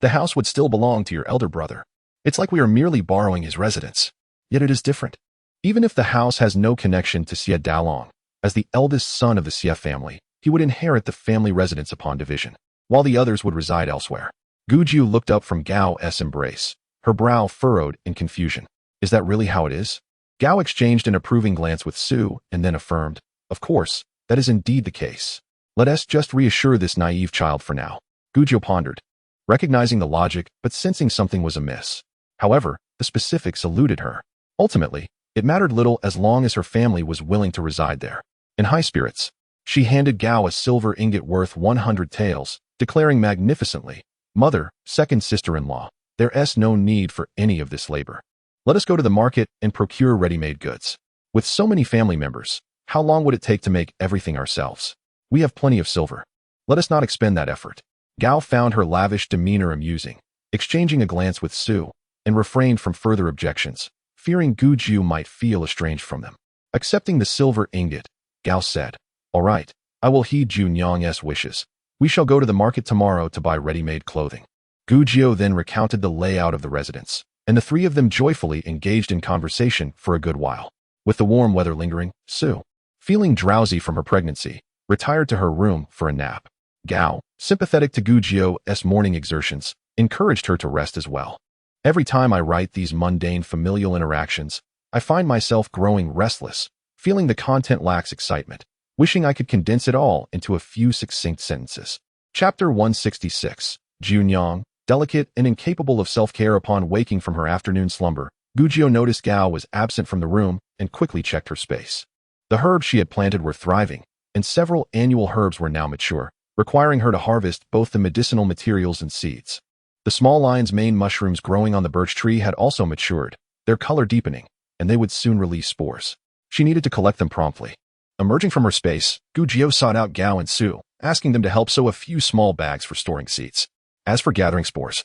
the house would still belong to your elder brother. It's like we are merely borrowing his residence. Yet it is different. Even if the house has no connection to Xie Dalong, as the eldest son of the Xie family, he would inherit the family residence upon division, while the others would reside elsewhere." Gu Jiu looked up from Gao's embrace, her brow furrowed in confusion. "Is that really how it is?" Gao exchanged an approving glance with Su and then affirmed, "Of course, that is indeed the case. Let us just reassure this naive child for now." Gu Jiu pondered, recognizing the logic but sensing something was amiss. However, the specifics eluded her. Ultimately, it mattered little as long as her family was willing to reside there. In high spirits, she handed Gao a silver ingot worth 100 taels, declaring magnificently, "Mother, second sister-in-law, there's no need for any of this labor. Let us go to the market and procure ready-made goods. With so many family members, how long would it take to make everything ourselves? We have plenty of silver. Let us not expend that effort." Gao found her lavish demeanor amusing, exchanging a glance with Su, and refrained from further objections, fearing Gu Jiu might feel estranged from them. Accepting the silver ingot, Gao said, "All right, I will heed Junyang's wishes. We shall go to the market tomorrow to buy ready-made clothing." Gu Jiu then recounted the layout of the residence, and the three of them joyfully engaged in conversation for a good while. With the warm weather lingering, Su, feeling drowsy from her pregnancy, retired to her room for a nap. Gao, sympathetic to Gu Jiu's morning exertions, encouraged her to rest as well. "Every time I write these mundane familial interactions, I find myself growing restless, feeling the content lacks excitement, wishing I could condense it all into a few succinct sentences." Chapter 166. Junyang, delicate and incapable of self-care. Upon waking from her afternoon slumber, Gu Jiu noticed Gao was absent from the room and quickly checked her space. The herbs she had planted were thriving, and several annual herbs were now mature, requiring her to harvest both the medicinal materials and seeds. The small lion's mane mushrooms growing on the birch tree had also matured, their color deepening, and they would soon release spores. She needed to collect them promptly. Emerging from her space, Gu Jio sought out Gao and Su, asking them to help sew a few small bags for storing seeds. As for gathering spores,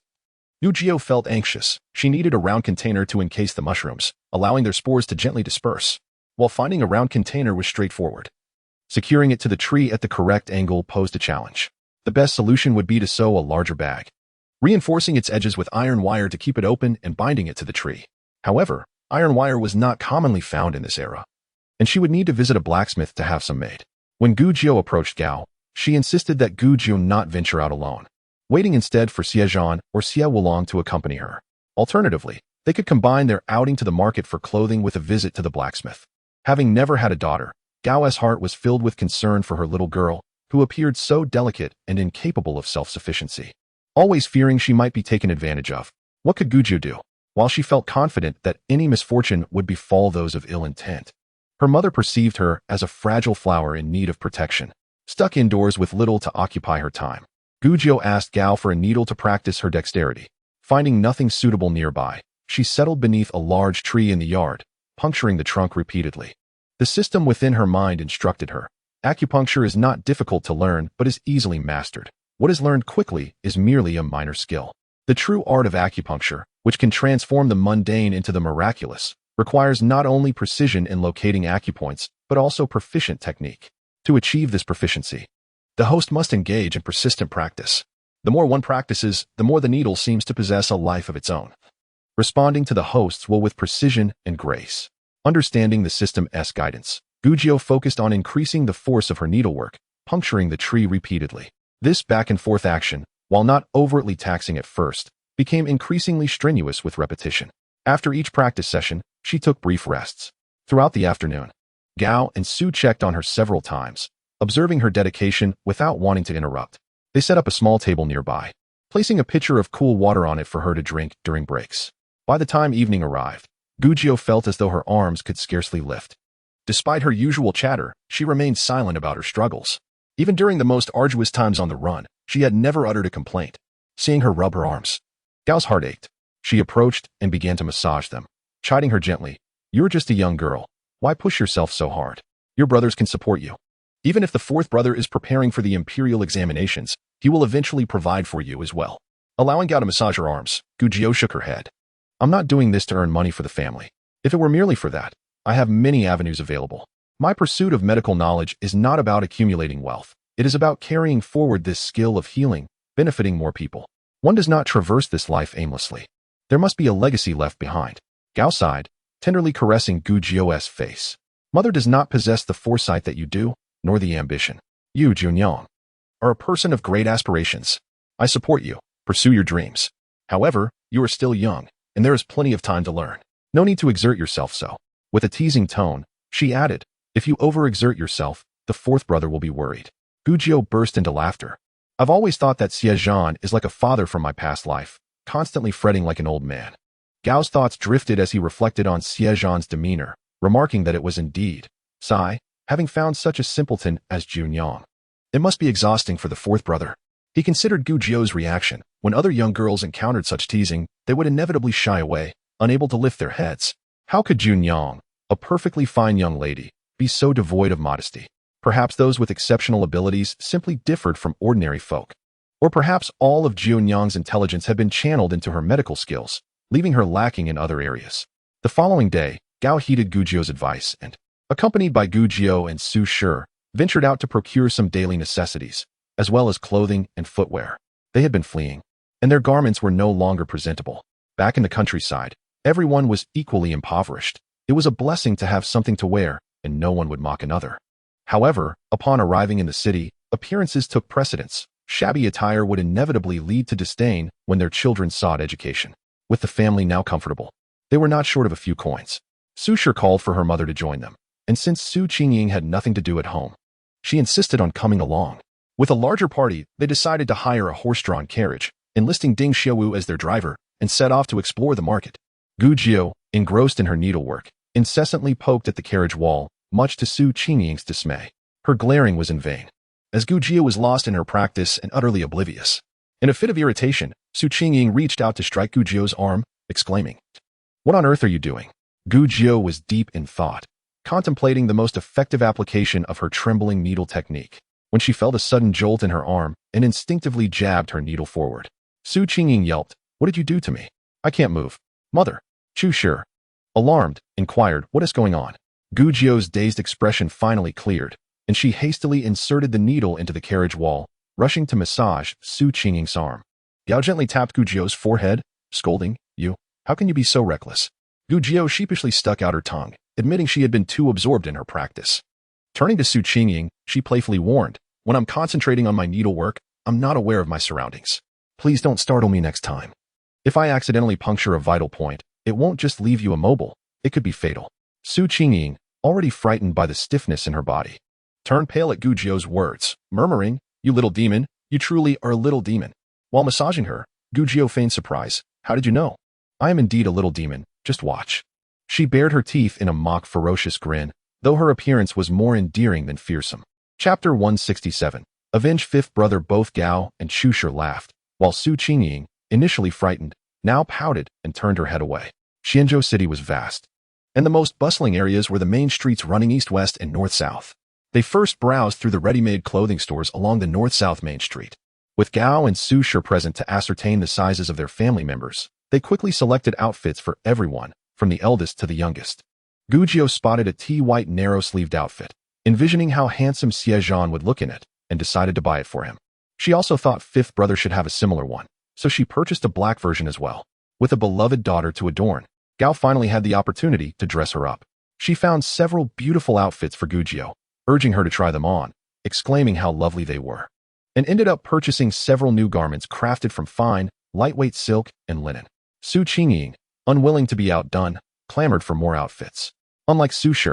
Gu Jio felt anxious. She needed a round container to encase the mushrooms, allowing their spores to gently disperse, while finding a round container was straightforward. Securing it to the tree at the correct angle posed a challenge. The best solution would be to sew a larger bag, reinforcing its edges with iron wire to keep it open and binding it to the tree. However, iron wire was not commonly found in this era, and she would need to visit a blacksmith to have some made. When Gu Jio approached Gao, she insisted that Gu Jio not venture out alone, waiting instead for Xie Zhan or Xie Wulong to accompany her. Alternatively, they could combine their outing to the market for clothing with a visit to the blacksmith. Having never had a daughter, Gao's heart was filled with concern for her little girl, who appeared so delicate and incapable of self-sufficiency. Always fearing she might be taken advantage of, what could Gu Jio do? While she felt confident that any misfortune would befall those of ill intent, her mother perceived her as a fragile flower in need of protection, stuck indoors with little to occupy her time. Gu Jio asked Gao for a needle to practice her dexterity. Finding nothing suitable nearby, she settled beneath a large tree in the yard, puncturing the trunk repeatedly. The system within her mind instructed her. Acupuncture is not difficult to learn but is easily mastered. What is learned quickly is merely a minor skill. The true art of acupuncture, which can transform the mundane into the miraculous, requires not only precision in locating acupoints, but also proficient technique. To achieve this proficiency, the host must engage in persistent practice. The more one practices, the more the needle seems to possess a life of its own, responding to the host's will with precision and grace. Understanding the system's guidance, Gu Jio focused on increasing the force of her needlework, puncturing the tree repeatedly. This back-and-forth action, while not overtly taxing at first, became increasingly strenuous with repetition. After each practice session, she took brief rests. Throughout the afternoon, Gao and Su checked on her several times, observing her dedication without wanting to interrupt. They set up a small table nearby, placing a pitcher of cool water on it for her to drink during breaks. By the time evening arrived, Gu Jio felt as though her arms could scarcely lift. Despite her usual chatter, she remained silent about her struggles. Even during the most arduous times on the run, she had never uttered a complaint. Seeing her rub her arms, Gao's heart ached. She approached and began to massage them, chiding her gently. "You're just a young girl. Why push yourself so hard? Your brothers can support you. Even if the fourth brother is preparing for the imperial examinations, he will eventually provide for you as well." Allowing Gao to massage her arms, Gu Jio shook her head. "I'm not doing this to earn money for the family. If it were merely for that, I have many avenues available. My pursuit of medical knowledge is not about accumulating wealth. It is about carrying forward this skill of healing, benefiting more people. One does not traverse this life aimlessly. There must be a legacy left behind." Gao sighed, tenderly caressing Gu Jio's face. "Mother does not possess the foresight that you do, nor the ambition. You, Junyang, are a person of great aspirations. I support you. Pursue your dreams. However, you are still young, and there is plenty of time to learn. No need to exert yourself so." With a teasing tone, she added, "If you overexert yourself, the fourth brother will be worried." Gu Jio burst into laughter. "I've always thought that Xie Zhan is like a father from my past life, constantly fretting like an old man." Gao's thoughts drifted as he reflected on Xie Zhan's demeanor, remarking that it was indeed sigh, having found such a simpleton as Junyang. It must be exhausting for the fourth brother. He considered Gu Jio's reaction. When other young girls encountered such teasing, they would inevitably shy away, unable to lift their heads. How could Junyang, a perfectly fine young lady, be so devoid of modesty? Perhaps those with exceptional abilities simply differed from ordinary folk. Or perhaps all of Junyang's intelligence had been channeled into her medical skills, leaving her lacking in other areas. The following day, Gao heeded Gu Jio's advice and, accompanied by Gu Jio and Su Shi, ventured out to procure some daily necessities, as well as clothing and footwear. They had been fleeing, and their garments were no longer presentable. Back in the countryside, everyone was equally impoverished. It was a blessing to have something to wear, and no one would mock another. However, upon arriving in the city, appearances took precedence. Shabby attire would inevitably lead to disdain when their children sought education. With the family now comfortable, they were not short of a few coins. Su Shi called for her mother to join them, and since Su Qingying had nothing to do at home, she insisted on coming along. With a larger party, they decided to hire a horse-drawn carriage, enlisting Ding Xiaowu as their driver, and set off to explore the market. Gu Jio, engrossed in her needlework, incessantly poked at the carriage wall, much to Su Qingying's dismay. Her glaring was in vain, as Gu Jie was lost in her practice and utterly oblivious. In a fit of irritation, Su Qingying reached out to strike Gu Jie's arm, exclaiming, "What on earth are you doing?" Gu Jie was deep in thought, contemplating the most effective application of her trembling needle technique, when she felt a sudden jolt in her arm and instinctively jabbed her needle forward. Su Qingying yelped, "What did you do to me? I can't move." "Mother," Chu Shi, alarmed, inquired, "What is going on?" Gu Jie's dazed expression finally cleared, and she hastily inserted the needle into the carriage wall, rushing to massage Su Qingying's arm. Gao gently tapped Gu Jie's forehead, scolding, "You, how can you be so reckless?" Gu Jie sheepishly stuck out her tongue, admitting she had been too absorbed in her practice. Turning to Su Qingying, she playfully warned, "When I'm concentrating on my needlework, I'm not aware of my surroundings. Please don't startle me next time. If I accidentally puncture a vital point, it won't just leave you immobile, it could be fatal." Su Qingying, already frightened by the stiffness in her body, turned pale at Gu Jie's words, murmuring, "You little demon, you truly are a little demon." While massaging her, Gu Jie feigned surprise. "How did you know?" "I am indeed a little demon, just watch." She bared her teeth in a mock ferocious grin, though her appearance was more endearing than fearsome. Chapter 167. Avenge fifth brother. Both Gao and Chu Shi laughed, while Su Qingying, initially frightened, now pouted and turned her head away. Xianzhou City was vast, and the most bustling areas were the main streets running east-west and north-south. They first browsed through the ready-made clothing stores along the north-south main street. With Gao and Su Shi present to ascertain the sizes of their family members, they quickly selected outfits for everyone, from the eldest to the youngest. Gu Jie spotted a tea-white narrow-sleeved outfit, envisioning how handsome Xie Zhan would look in it, and decided to buy it for him. She also thought fifth brother should have a similar one, so she purchased a black version as well. With a beloved daughter to adorn, Gao finally had the opportunity to dress her up. She found several beautiful outfits for Gu Jie, urging her to try them on, exclaiming how lovely they were, and ended up purchasing several new garments crafted from fine, lightweight silk and linen. Su Qingying, unwilling to be outdone, clamored for more outfits. Unlike Su Shi,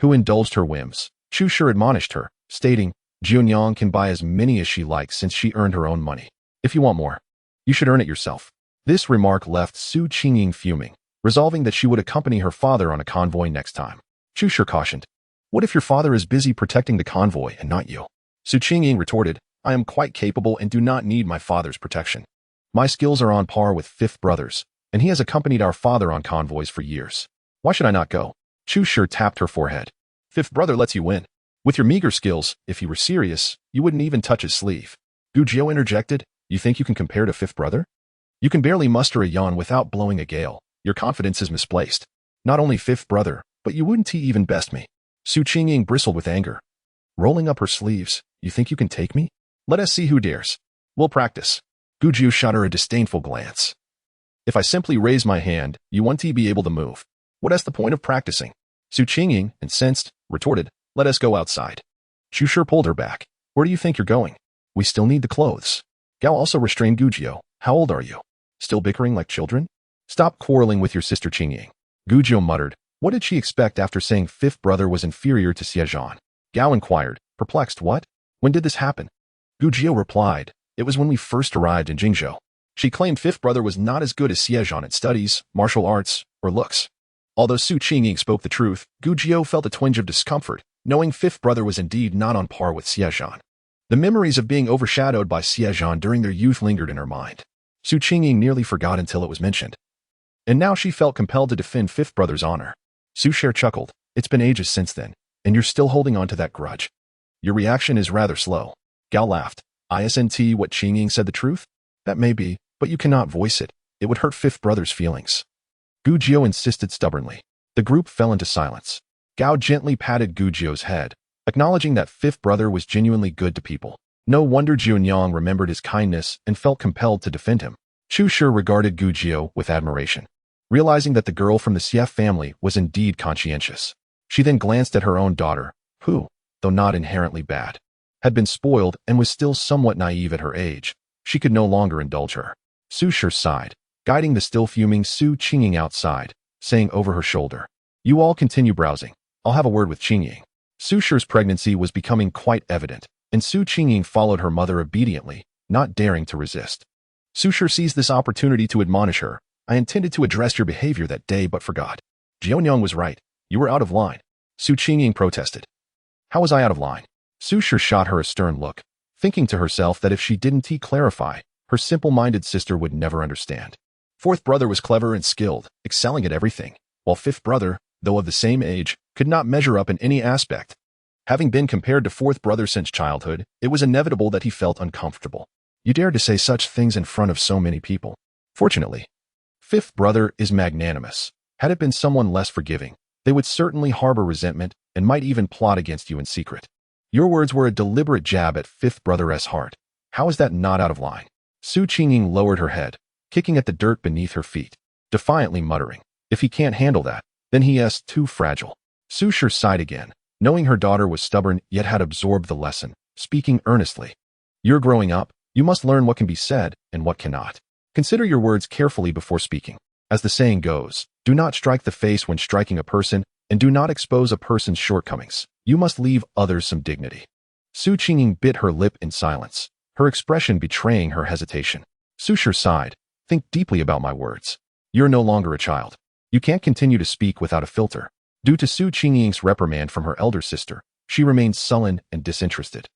who indulged her whims, Chu Shi admonished her, stating, "Jianyang can buy as many as she likes since she earned her own money. If you want more, you should earn it yourself." This remark left Su Qingying fuming, resolving that she would accompany her father on a convoy next time. Chu Shi cautioned, "What if your father is busy protecting the convoy and not you?" Su Qingying retorted, "I am quite capable and do not need my father's protection. My skills are on par with fifth brother's, and he has accompanied our father on convoys for years. Why should I not go?" Chu Shi tapped her forehead. "Fifth brother lets you win. With your meager skills, if he were serious, you wouldn't even touch his sleeve." Gu Jie interjected, "You think you can compare to fifth brother? You can barely muster a yawn without blowing a gale. Your confidence is misplaced. Not only fifth brother, but you wouldn't even best me." Su Qingying bristled with anger. Rolling up her sleeves, "You think you can take me? Let us see who dares. We'll practice." Gu Jie shot her a disdainful glance. "If I simply raise my hand, you won't be able to move. What is the point of practicing?" Su Qingying, incensed, retorted, "Let us go outside." Chu Shi pulled her back. "Where do you think you're going? We still need the clothes." Gao also restrained Gu Jie. "How old are you? Still bickering like children? Stop quarreling with your sister Qingying." Gu Jie muttered. What did she expect after saying fifth brother was inferior to Xie Zhan? Gao inquired, perplexed. "What? When did this happen?" Gu Jie replied, "It was when we first arrived in Jingzhou." She claimed fifth brother was not as good as Xie Zhan at studies, martial arts, or looks. Although Su Qingying spoke the truth, Gu Jie felt a twinge of discomfort, knowing fifth brother was indeed not on par with Xie Zhan. The memories of being overshadowed by Xie Zhan during their youth lingered in her mind. Su Qingying nearly forgot until it was mentioned. And now she felt compelled to defend fifth brother's honor. Su Shi chuckled, "It's been ages since then, and you're still holding on to that grudge. Your reaction is rather slow." Gao laughed. "Isn't what Qingying said the truth? That may be, but you cannot voice it. It would hurt fifth brother's feelings." Gu Jie insisted stubbornly. The group fell into silence. Gao gently patted Gu Jie's head, acknowledging that fifth brother was genuinely good to people. No wonder Jianyang remembered his kindness and felt compelled to defend him. Chu Shi regarded Gu Jie with admiration, realizing that the girl from the Xie family was indeed conscientious. She then glanced at her own daughter, who, though not inherently bad, had been spoiled and was still somewhat naive at her age. She could no longer indulge her. Su Shi sighed, guiding the still fuming Su Qingying outside, saying over her shoulder, "You all continue browsing. I'll have a word with Qingying." Su Shi's pregnancy was becoming quite evident, and Su Qingying followed her mother obediently, not daring to resist. Su Shi seized this opportunity to admonish her. "I intended to address your behavior that day but forgot. Jianyang was right. You were out of line." Su Qingying protested. "How was I out of line?" Su Shi shot her a stern look, thinking to herself that if she didn't clarify, her simple-minded sister would never understand. Fourth brother was clever and skilled, excelling at everything, while fifth brother, though of the same age, could not measure up in any aspect. Having been compared to fourth brother since childhood, it was inevitable that he felt uncomfortable. You dared to say such things in front of so many people. Fortunately, fifth brother is magnanimous. Had it been someone less forgiving, they would certainly harbor resentment and might even plot against you in secret. Your words were a deliberate jab at fifth brother's heart. How is that not out of line? Su Qingying lowered her head, kicking at the dirt beneath her feet, defiantly muttering, if he can't handle that, then he is too fragile. Su Shi sighed again, knowing her daughter was stubborn yet had absorbed the lesson, speaking earnestly. You're growing up, you must learn what can be said and what cannot. Consider your words carefully before speaking. As the saying goes, do not strike the face when striking a person, and do not expose a person's shortcomings. You must leave others some dignity. Su Qingying bit her lip in silence, her expression betraying her hesitation. Su Shi sighed, think deeply about my words. You're no longer a child. You can't continue to speak without a filter. Due to Su Qingying's reprimand from her elder sister, she remained sullen and disinterested.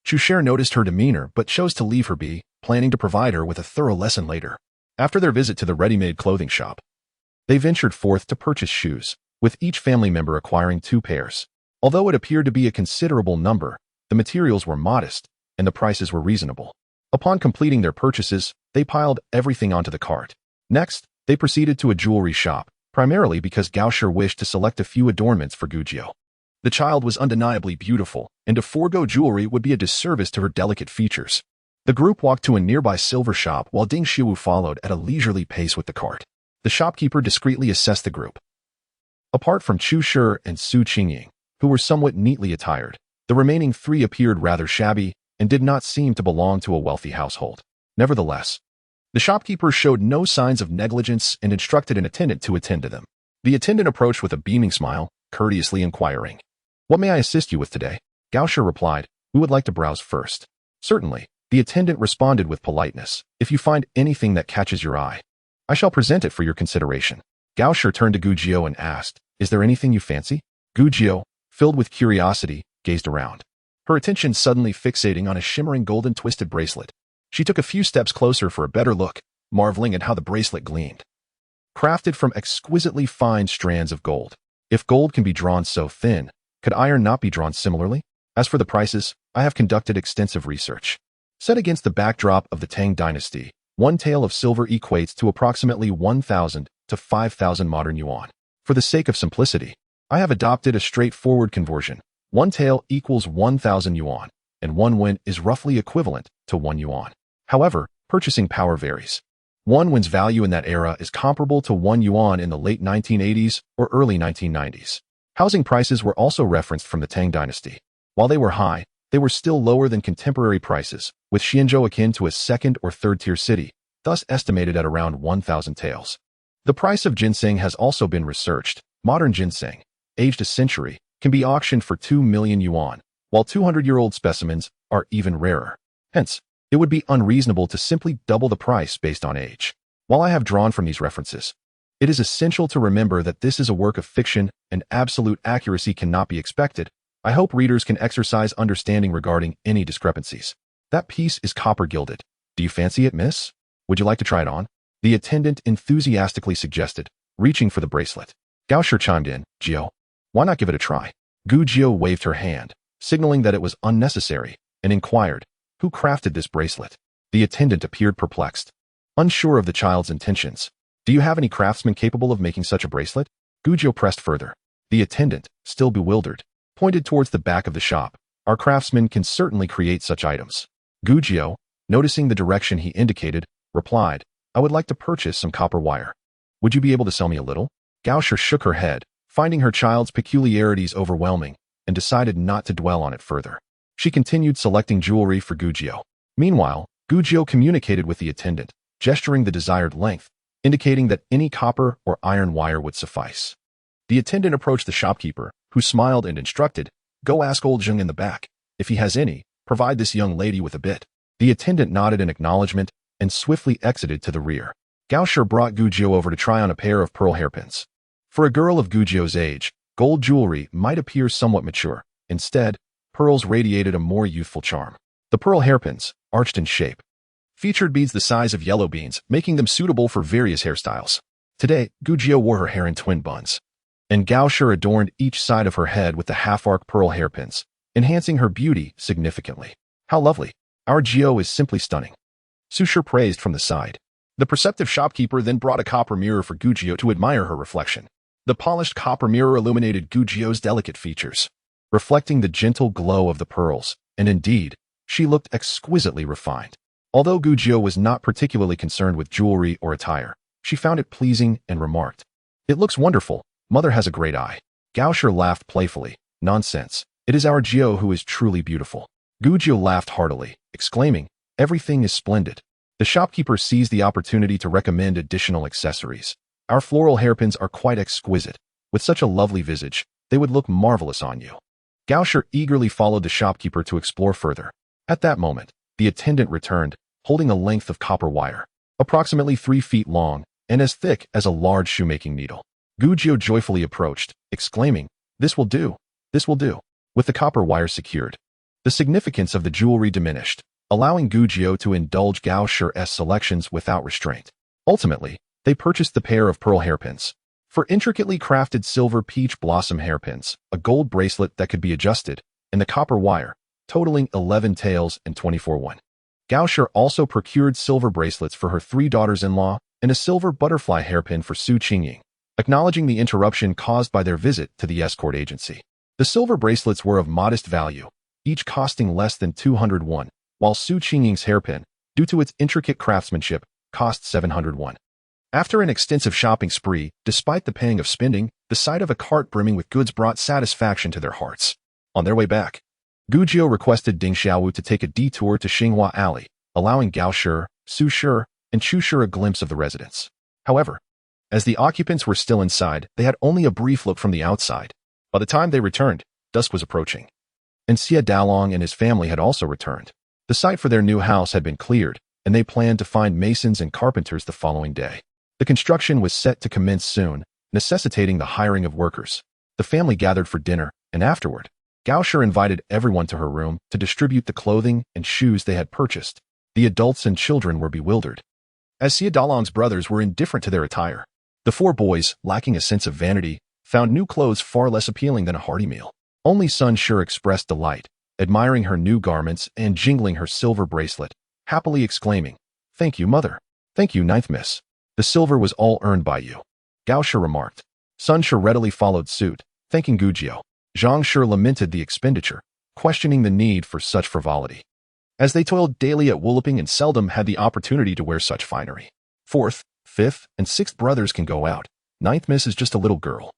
Chu Shi noticed her demeanor but chose to leave her be, planning to provide her with a thorough lesson later. After their visit to the ready-made clothing shop, they ventured forth to purchase shoes, with each family member acquiring 2 pairs. Although it appeared to be a considerable number, the materials were modest, and the prices were reasonable. Upon completing their purchases, they piled everything onto the cart. Next, they proceeded to a jewelry shop, primarily because Gao Shi wished to select a few adornments for Gujiao. The child was undeniably beautiful, and to forego jewelry would be a disservice to her delicate features. The group walked to a nearby silver shop while Ding Shiwu followed at a leisurely pace with the cart. The shopkeeper discreetly assessed the group. Apart from Chu Shi and Su Qingying, who were somewhat neatly attired, the remaining 3 appeared rather shabby and did not seem to belong to a wealthy household. Nevertheless, the shopkeeper showed no signs of negligence and instructed an attendant to attend to them. The attendant approached with a beaming smile, courteously inquiring, "What may I assist you with today?" Gao Shi replied, "We would like to browse first." "Certainly," the attendant responded with politeness. "If you find anything that catches your eye, I shall present it for your consideration." Gao Shi turned to Gujiao and asked, "Is there anything you fancy?" Gujiao, filled with curiosity, gazed around, her attention suddenly fixating on a shimmering golden twisted bracelet. She took a few steps closer for a better look, marveling at how the bracelet gleamed. Crafted from exquisitely fine strands of gold. If gold can be drawn so thin, could iron not be drawn similarly? As for the prices, I have conducted extensive research. Set against the backdrop of the Tang dynasty, 1 tael of silver equates to approximately 1,000 to 5,000 modern yuan. For the sake of simplicity, I have adopted a straightforward conversion. 1 tael equals 1,000 yuan, and 1 won is roughly equivalent to 1 yuan. However, purchasing power varies. 1 won's value in that era is comparable to 1 yuan in the late 1980s or early 1990s. Housing prices were also referenced from the Tang dynasty. While they were high, they were still lower than contemporary prices, with Xianzhou akin to a 2nd or 3rd-tier city, thus estimated at around 1,000 taels. The price of ginseng has also been researched. Modern ginseng, aged a century, can be auctioned for 2 million yuan, while 200-year-old specimens are even rarer. Hence, it would be unreasonable to simply double the price based on age. While I have drawn from these references, it is essential to remember that this is a work of fiction and absolute accuracy cannot be expected. I hope readers can exercise understanding regarding any discrepancies. That piece is copper gilded. Do you fancy it, miss? Would you like to try it on? The attendant enthusiastically suggested, reaching for the bracelet. Gao Shi chimed in, "Jiao, why not give it a try?" Gu Jiao waved her hand, signaling that it was unnecessary, and inquired, "Who crafted this bracelet?" The attendant appeared perplexed, unsure of the child's intentions. "Do you have any craftsman capable of making such a bracelet?" Gu Jiao pressed further. The attendant, still bewildered, pointed towards the back of the shop. "Our craftsmen can certainly create such items." Gu Jiao, noticing the direction he indicated, replied, "I would like to purchase some copper wire. Would you be able to sell me a little?" Gao Shi shook her head, finding her child's peculiarities overwhelming, and decided not to dwell on it further. She continued selecting jewelry for Gu Jiao. Meanwhile, Gu Jiao communicated with the attendant, gesturing the desired length, indicating that any copper or iron wire would suffice. The attendant approached the shopkeeper, who smiled and instructed, "Go ask old Zheng in the back. If he has any, provide this young lady with a bit." The attendant nodded in acknowledgement and swiftly exited to the rear. Gao Shi brought Gu Jiao over to try on a pair of pearl hairpins. For a girl of Gu Jiao's age, gold jewelry might appear somewhat mature. Instead, pearls radiated a more youthful charm. The pearl hairpins, arched in shape, featured beads the size of yellow beans, making them suitable for various hairstyles. Today, Gujio wore her hair in twin buns, and Gao Shi adorned each side of her head with the half-arc pearl hairpins, enhancing her beauty significantly. How lovely! Our Gio is simply stunning, Su Shi praised from the side. The perceptive shopkeeper then brought a copper mirror for Gujio to admire her reflection. The polished copper mirror illuminated Gujio's delicate features, reflecting the gentle glow of the pearls, and indeed, she looked exquisitely refined. Although Gujio was not particularly concerned with jewelry or attire, she found it pleasing and remarked, "It looks wonderful. Mother has a great eye." Gao Shi laughed playfully. "Nonsense. It is our Gio who is truly beautiful." Gujio laughed heartily, exclaiming, "Everything is splendid." The shopkeeper seized the opportunity to recommend additional accessories. "Our floral hairpins are quite exquisite. With such a lovely visage, they would look marvelous on you." Gao Shi eagerly followed the shopkeeper to explore further. At that moment, the attendant returned, holding a length of copper wire, approximately 3 feet long and as thick as a large shoemaking needle. Gujio joyfully approached, exclaiming, "This will do. This will do." With the copper wire secured, the significance of the jewelry diminished, allowing Gujio to indulge Gao Shi's selections without restraint. Ultimately, they purchased the pair of pearl hairpins. For intricately crafted silver peach blossom hairpins, a gold bracelet that could be adjusted, and the copper wire, totaling 11 taels and 24 1. Gao Shi also procured silver bracelets for her 3 daughters-in-law and a silver butterfly hairpin for Su Qingying, acknowledging the interruption caused by their visit to the escort agency. The silver bracelets were of modest value, each costing less than 200 won, while Su Qingying's hairpin, due to its intricate craftsmanship, cost 700 won. After an extensive shopping spree, despite the pang of spending, the sight of a cart brimming with goods brought satisfaction to their hearts. On their way back, Gujio requested Ding Xiaowu to take a detour to Xinghua Alley, allowing Gao Shi, Su Shi, and Chu Shi a glimpse of the residence. However, as the occupants were still inside, they had only a brief look from the outside. By the time they returned, dusk was approaching, and Xie Dalong and his family had also returned. The site for their new house had been cleared, and they planned to find masons and carpenters the following day. The construction was set to commence soon, necessitating the hiring of workers. The family gathered for dinner, and afterward, Gao Shi invited everyone to her room to distribute the clothing and shoes they had purchased. The adults and children were bewildered, as Xie Dalong's brothers were indifferent to their attire. The 4 boys, lacking a sense of vanity, found new clothes far less appealing than a hearty meal. Only Sun Shi expressed delight, admiring her new garments and jingling her silver bracelet, happily exclaiming, "Thank you, mother. Thank you, ninth miss. The silver was all earned by you." Gao Shi remarked. Sun Shi readily followed suit, thanking Gujio. Zhang Shi lamented the expenditure, questioning the need for such frivolity, as they toiled daily at wooliping and seldom had the opportunity to wear such finery. 4th, 5th, and 6th brothers can go out. 9th miss is just a little girl,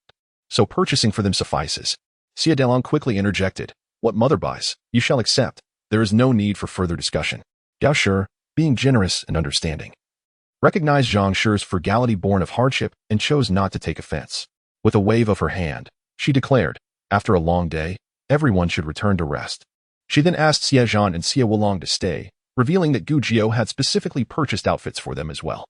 so purchasing for them suffices. Xie Dalong quickly interjected, "What mother buys, you shall accept. There is no need for further discussion." Gao Shi, being generous and understanding, recognized Zhang Shi's frugality born of hardship and chose not to take offense. With a wave of her hand, she declared, after a long day, everyone should return to rest. She then asked Xie Zhan and Xie Wulong to stay, revealing that Gujio had specifically purchased outfits for them as well.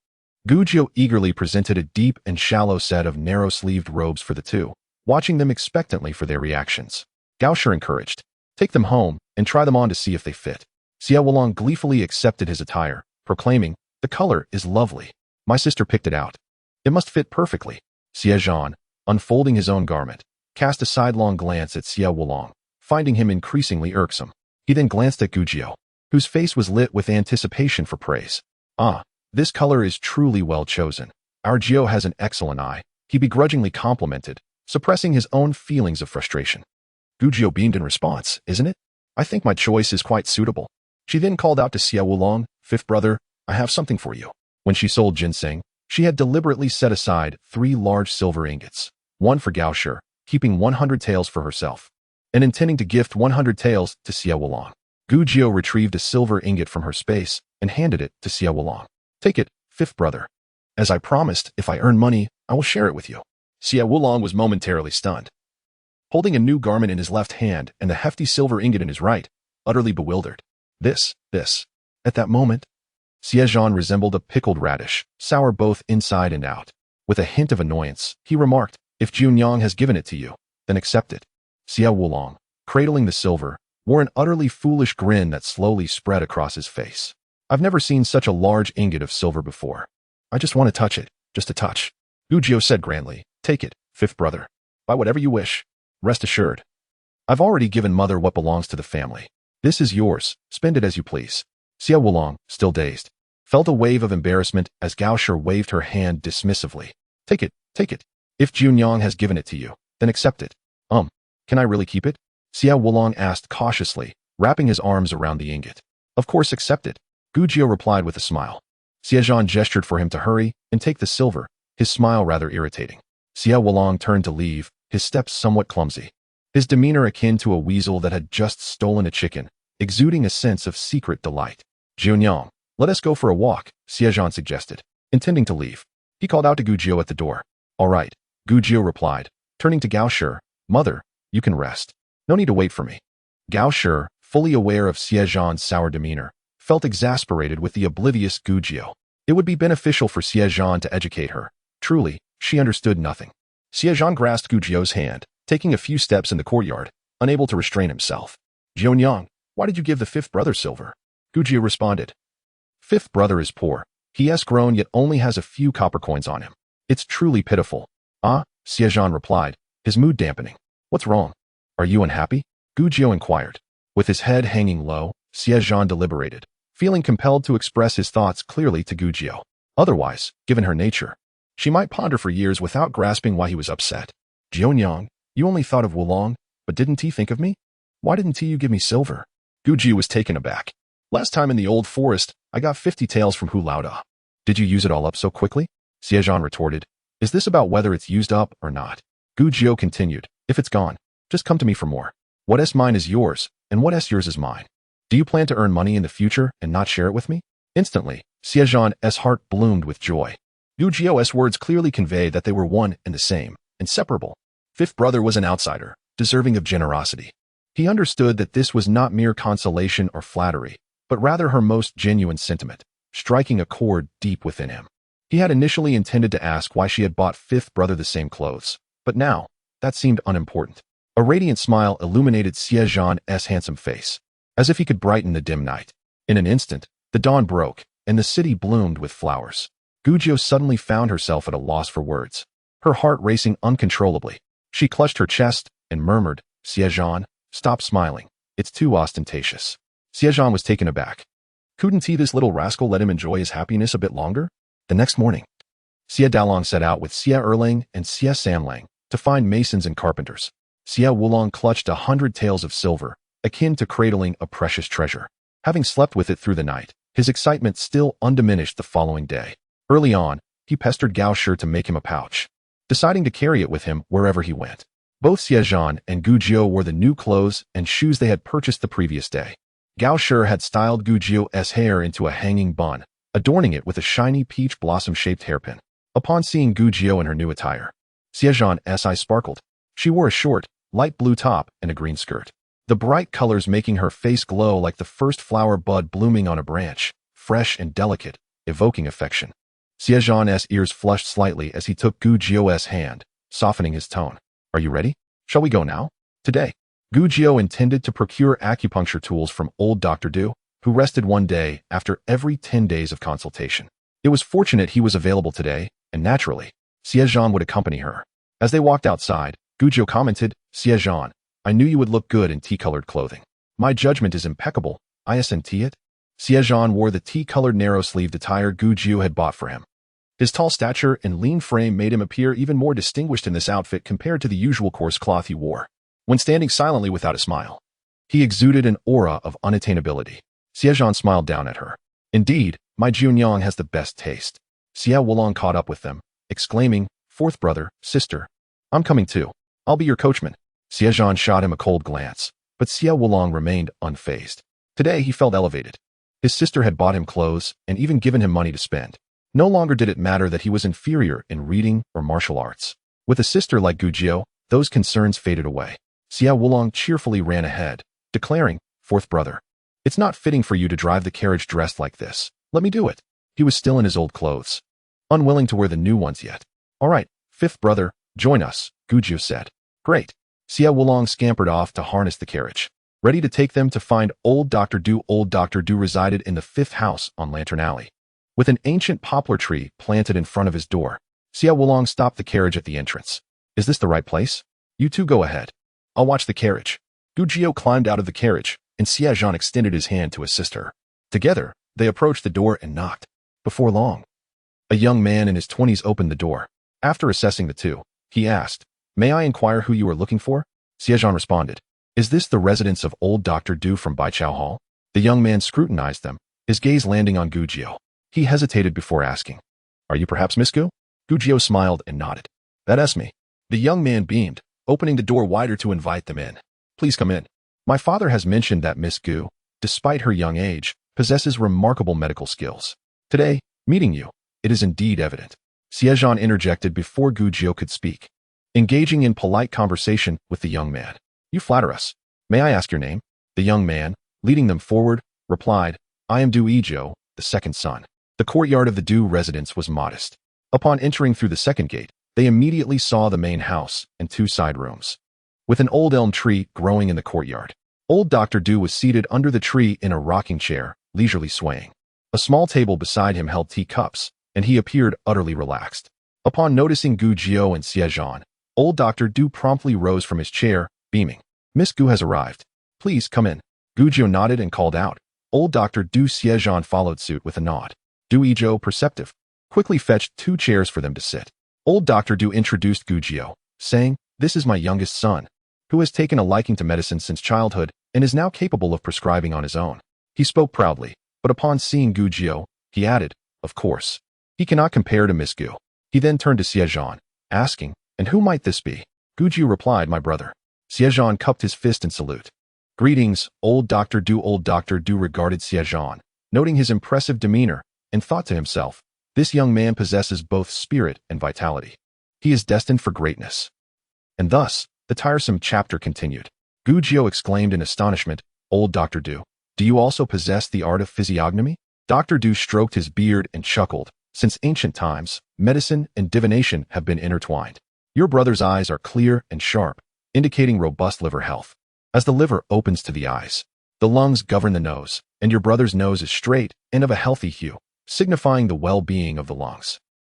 Gujio eagerly presented a deep and shallow set of narrow-sleeved robes for the two, watching them expectantly for their reactions. Gao Shi encouraged, "Take them home and try them on to see if they fit." Xie Wulong gleefully accepted his attire, proclaiming, "The color is lovely. My sister picked it out. It must fit perfectly." Xie Zhan, unfolding his own garment, cast a sidelong glance at Xie Wulong, finding him increasingly irksome. He then glanced at Gujio, whose face was lit with anticipation for praise. "Ah, this color is truly well chosen. Our Gio has an excellent eye," he begrudgingly complimented, suppressing his own feelings of frustration. Gujio beamed in response, "Isn't it? I think my choice is quite suitable." She then called out to Xie Wulong, "Fifth brother, I have something for you." When she sold ginseng, she had deliberately set aside 3 large silver ingots, one for Gao Shi, keeping 100 taels for herself, and intending to gift 100 taels to Xie Wulong. Gujio retrieved a silver ingot from her space and handed it to Xie Wulong. "Take it, fifth brother. As I promised, if I earn money, I will share it with you." Xie Wulong was momentarily stunned, holding a new garment in his left hand and the hefty silver ingot in his right, utterly bewildered. This. At that moment, Xie Zhan resembled a pickled radish, sour both inside and out. With a hint of annoyance, he remarked, "If Junyang has given it to you, then accept it." Xie Wulong, cradling the silver, wore an utterly foolish grin that slowly spread across his face. I've never seen such a large ingot of silver before. I just want to touch it, just a touch. Gujio said grandly. Take it, fifth brother. Buy whatever you wish. Rest assured. I've already given mother what belongs to the family. This is yours, spend it as you please. Xie Wulong, still dazed, felt a wave of embarrassment as Gao Shi waved her hand dismissively. Take it, take it. If Junyang has given it to you, then accept it. Can I really keep it? Xie Wulong asked cautiously, wrapping his arms around the ingot. Of course accept it, Gujio replied with a smile. Xie Zhan gestured for him to hurry and take the silver, his smile rather irritating. Xie Wulong turned to leave, his steps somewhat clumsy. His demeanor akin to a weasel that had just stolen a chicken, exuding a sense of secret delight. Junyang, let us go for a walk, Xie Zhan suggested, intending to leave. He called out to Gujio at the door. All right, Gujio replied, turning to Gao Shi. Mother, you can rest. No need to wait for me. Gao Shi, fully aware of Xie Zhan's sour demeanor, felt exasperated with the oblivious Gujio. It would be beneficial for Xie Zhan to educate her. Truly, she understood nothing. Xie Zhan grasped Gujio's hand, taking a few steps in the courtyard, unable to restrain himself. Junyang, why did you give the fifth brother silver? Gujio responded. Fifth brother is poor. He has grown yet only has a few copper coins on him. It's truly pitiful. Ah, Xie Zhan replied, his mood dampening. What's wrong? Are you unhappy? Gujio inquired. With his head hanging low, Xie Zhan deliberated, feeling compelled to express his thoughts clearly to Gujio. Otherwise, given her nature, she might ponder for years without grasping why he was upset. Junyang, you only thought of Wulong, but didn't he think of me? Why didn't you give me silver? Gujio was taken aback. Last time in the old forest, I got 50 taels from Hu Laoda. Did you use it all up so quickly? Xie Zhan retorted. Is this about whether it's used up or not? Gujio continued. If it's gone, just come to me for more. What is mine is yours, and what is yours is mine. Do you plan to earn money in the future and not share it with me? Instantly, Xie Zhan's heart bloomed with joy. Gujio's words clearly conveyed that they were one and the same, inseparable. Fifth brother was an outsider, deserving of generosity. He understood that this was not mere consolation or flattery, but rather her most genuine sentiment, striking a chord deep within him. He had initially intended to ask why she had bought fifth brother the same clothes, but now, that seemed unimportant. A radiant smile illuminated Xie Zhan's handsome face, as if he could brighten the dim night. In an instant, the dawn broke, and the city bloomed with flowers. Gujio suddenly found herself at a loss for words, her heart racing uncontrollably. She clutched her chest and murmured, Xie Zhan, stop smiling. It's too ostentatious. Xie Zhan was taken aback. Couldn't this little rascal let him enjoy his happiness a bit longer? The next morning, Xie Dalong set out with Xie Erlang and Xie Sanlang to find masons and carpenters. Xie Wulong clutched 100 taels of silver, akin to cradling a precious treasure. Having slept with it through the night, his excitement still undiminished the following day. Early on, he pestered Gao Shi to make him a pouch, deciding to carry it with him wherever he went. Both Xie Zhan and Gujio wore the new clothes and shoes they had purchased the previous day. Gao Shi had styled Gujio's hair into a hanging bun, adorning it with a shiny peach blossom-shaped hairpin. Upon seeing Gujio in her new attire, Xie Zhan's eyes sparkled. She wore a short, light blue top and a green skirt, the bright colors making her face glow like the first flower bud blooming on a branch, fresh and delicate, evoking affection. Xie Zhan's ears flushed slightly as he took Gujio's hand, softening his tone. Are you ready? Shall we go now? Today. Gujio intended to procure acupuncture tools from old Dr. Du, who rested one day after every 10 days of consultation. It was fortunate he was available today, and naturally, Xie Zhan would accompany her. As they walked outside, Gujio commented, Xie Zhan, I knew you would look good in tea-colored clothing. My judgment is impeccable. I assent it. Xie Zhan wore the tea-colored narrow-sleeved attire Gujio had bought for him. His tall stature and lean frame made him appear even more distinguished in this outfit compared to the usual coarse cloth he wore. When standing silently without a smile, he exuded an aura of unattainability. Xie Zhan smiled down at her. Indeed, my Junyang has the best taste. Xie Wulong caught up with them, exclaiming, Fourth brother, sister, I'm coming too. I'll be your coachman. Xie Zhan shot him a cold glance, but Xie Wulong remained unfazed. Today he felt elevated. His sister had bought him clothes and even given him money to spend. No longer did it matter that he was inferior in reading or martial arts. With a sister like Gujio, those concerns faded away. Xie Wulong cheerfully ran ahead, declaring, Fourth brother, it's not fitting for you to drive the carriage dressed like this. Let me do it. He was still in his old clothes, unwilling to wear the new ones yet. All right, fifth brother, join us, Gujio said. Great. Xie Wulong scampered off to harness the carriage. ready to take them to find old Dr. Du. Old Dr. Du resided in the 5th house on Lantern Alley. With an ancient poplar tree planted in front of his door, Xie Wulong stopped the carriage at the entrance. Is this the right place? You two go ahead. I'll watch the carriage. Gu Jiao climbed out of the carriage, and Xie Zhan extended his hand to assist her. Together, they approached the door and knocked. Before long, a young man in his 20s opened the door. After assessing the two, he asked, "May I inquire who you are looking for?" Xie Zhan responded, "Is this the residence of old Dr. Du from Baichao Hall?" The young man scrutinized them, his gaze landing on Gu Jiao. He hesitated before asking, "Are you perhaps Miss Gu?" Gu Jiao smiled and nodded. "That's me." The young man beamed, opening the door wider to invite them in. "Please come in. My father has mentioned that Miss Gu, despite her young age, possesses remarkable medical skills. Today, meeting you, it is indeed evident." Xie Zhan interjected before Gu Jiao could speak, engaging in polite conversation with the young man. "You flatter us. May I ask your name?" The young man, leading them forward, replied, "I am Du Yizhou, the second son." The courtyard of the Du residence was modest. Upon entering through the second gate, they immediately saw the main house and 2 side rooms. With an old elm tree growing in the courtyard, old Dr. Du was seated under the tree in a rocking chair, leisurely swaying. A small table beside him held teacups, and he appeared utterly relaxed. Upon noticing Gu Jiao and Xie Zhan, old Dr. Du promptly rose from his chair, beaming. "Miss Gu has arrived. Please come in." Gu Jiao nodded and called out. Old Dr. Du. Xie Zhan followed suit with a nod. Du Yizhou, perceptive, quickly fetched 2 chairs for them to sit. Old Dr. Du introduced Gu Jiao, saying, "This is my youngest son, who has taken a liking to medicine since childhood and is now capable of prescribing on his own." He spoke proudly, but upon seeing Gu Jiao, he added, "Of course, he cannot compare to Miss Gu." He then turned to Xie Zhan, asking, "And who might this be?" Gu Jiao replied, "My brother." Xie Zhan cupped his fist in salute. "Greetings, old Dr. Du." Old Dr. Du regarded Xie Zhan, noting his impressive demeanor, and thought to himself, this young man possesses both spirit and vitality. He is destined for greatness. And thus, the tiresome chapter continued. Gu Jiao exclaimed in astonishment, "Old Dr. Du, do you also possess the art of physiognomy?" Dr. Du stroked his beard and chuckled. "Since ancient times, medicine and divination have been intertwined. Your brother's eyes are clear and sharp, indicating robust liver health. As the liver opens to the eyes, the lungs govern the nose, and your brother's nose is straight and of a healthy hue, signifying the well-being of the lungs.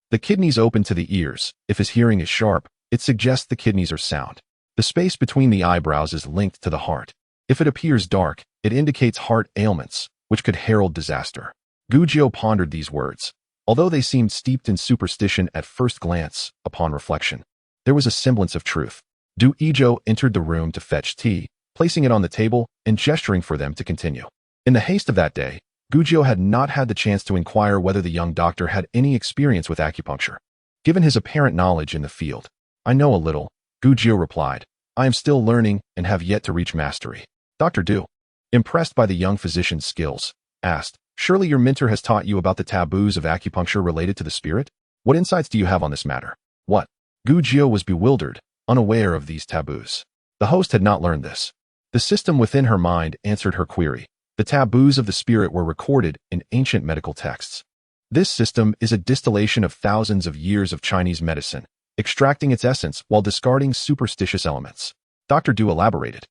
The kidneys open to the ears. If his hearing is sharp, it suggests the kidneys are sound. The space between the eyebrows is linked to the heart. If it appears dark, it indicates heart ailments, which could herald disaster." Gu Jiao pondered these words. Although they seemed steeped in superstition at first glance, upon reflection, there was a semblance of truth. Du Yizhou entered the room to fetch tea, placing it on the table and gesturing for them to continue. In the haste of that day, Gu Jiao had not had the chance to inquire whether the young doctor had any experience with acupuncture. Given his apparent knowledge in the field, "I know a little," Gu Jiao replied. "I am still learning and have yet to reach mastery." Dr. Du, impressed by the young physician's skills, asked, "Surely your mentor has taught you about the taboos of acupuncture related to the spirit? What insights do you have on this matter?" "What?" Gu Jiao was bewildered, unaware of these taboos. The host had not learned this. The system within her mind answered her query. The taboos of the spirit were recorded in ancient medical texts. This system is a distillation of thousands of years of Chinese medicine, extracting its essence while discarding superstitious elements. Dr. Du elaborated.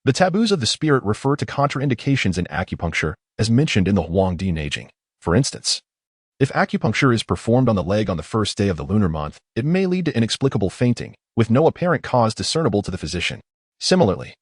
The taboos of the spirit refer to contraindications in acupuncture, as mentioned in the Huangdi Neijing. For instance, if acupuncture is performed on the leg on the first day of the lunar month, it may lead to inexplicable fainting, with no apparent cause discernible to the physician. Similarly,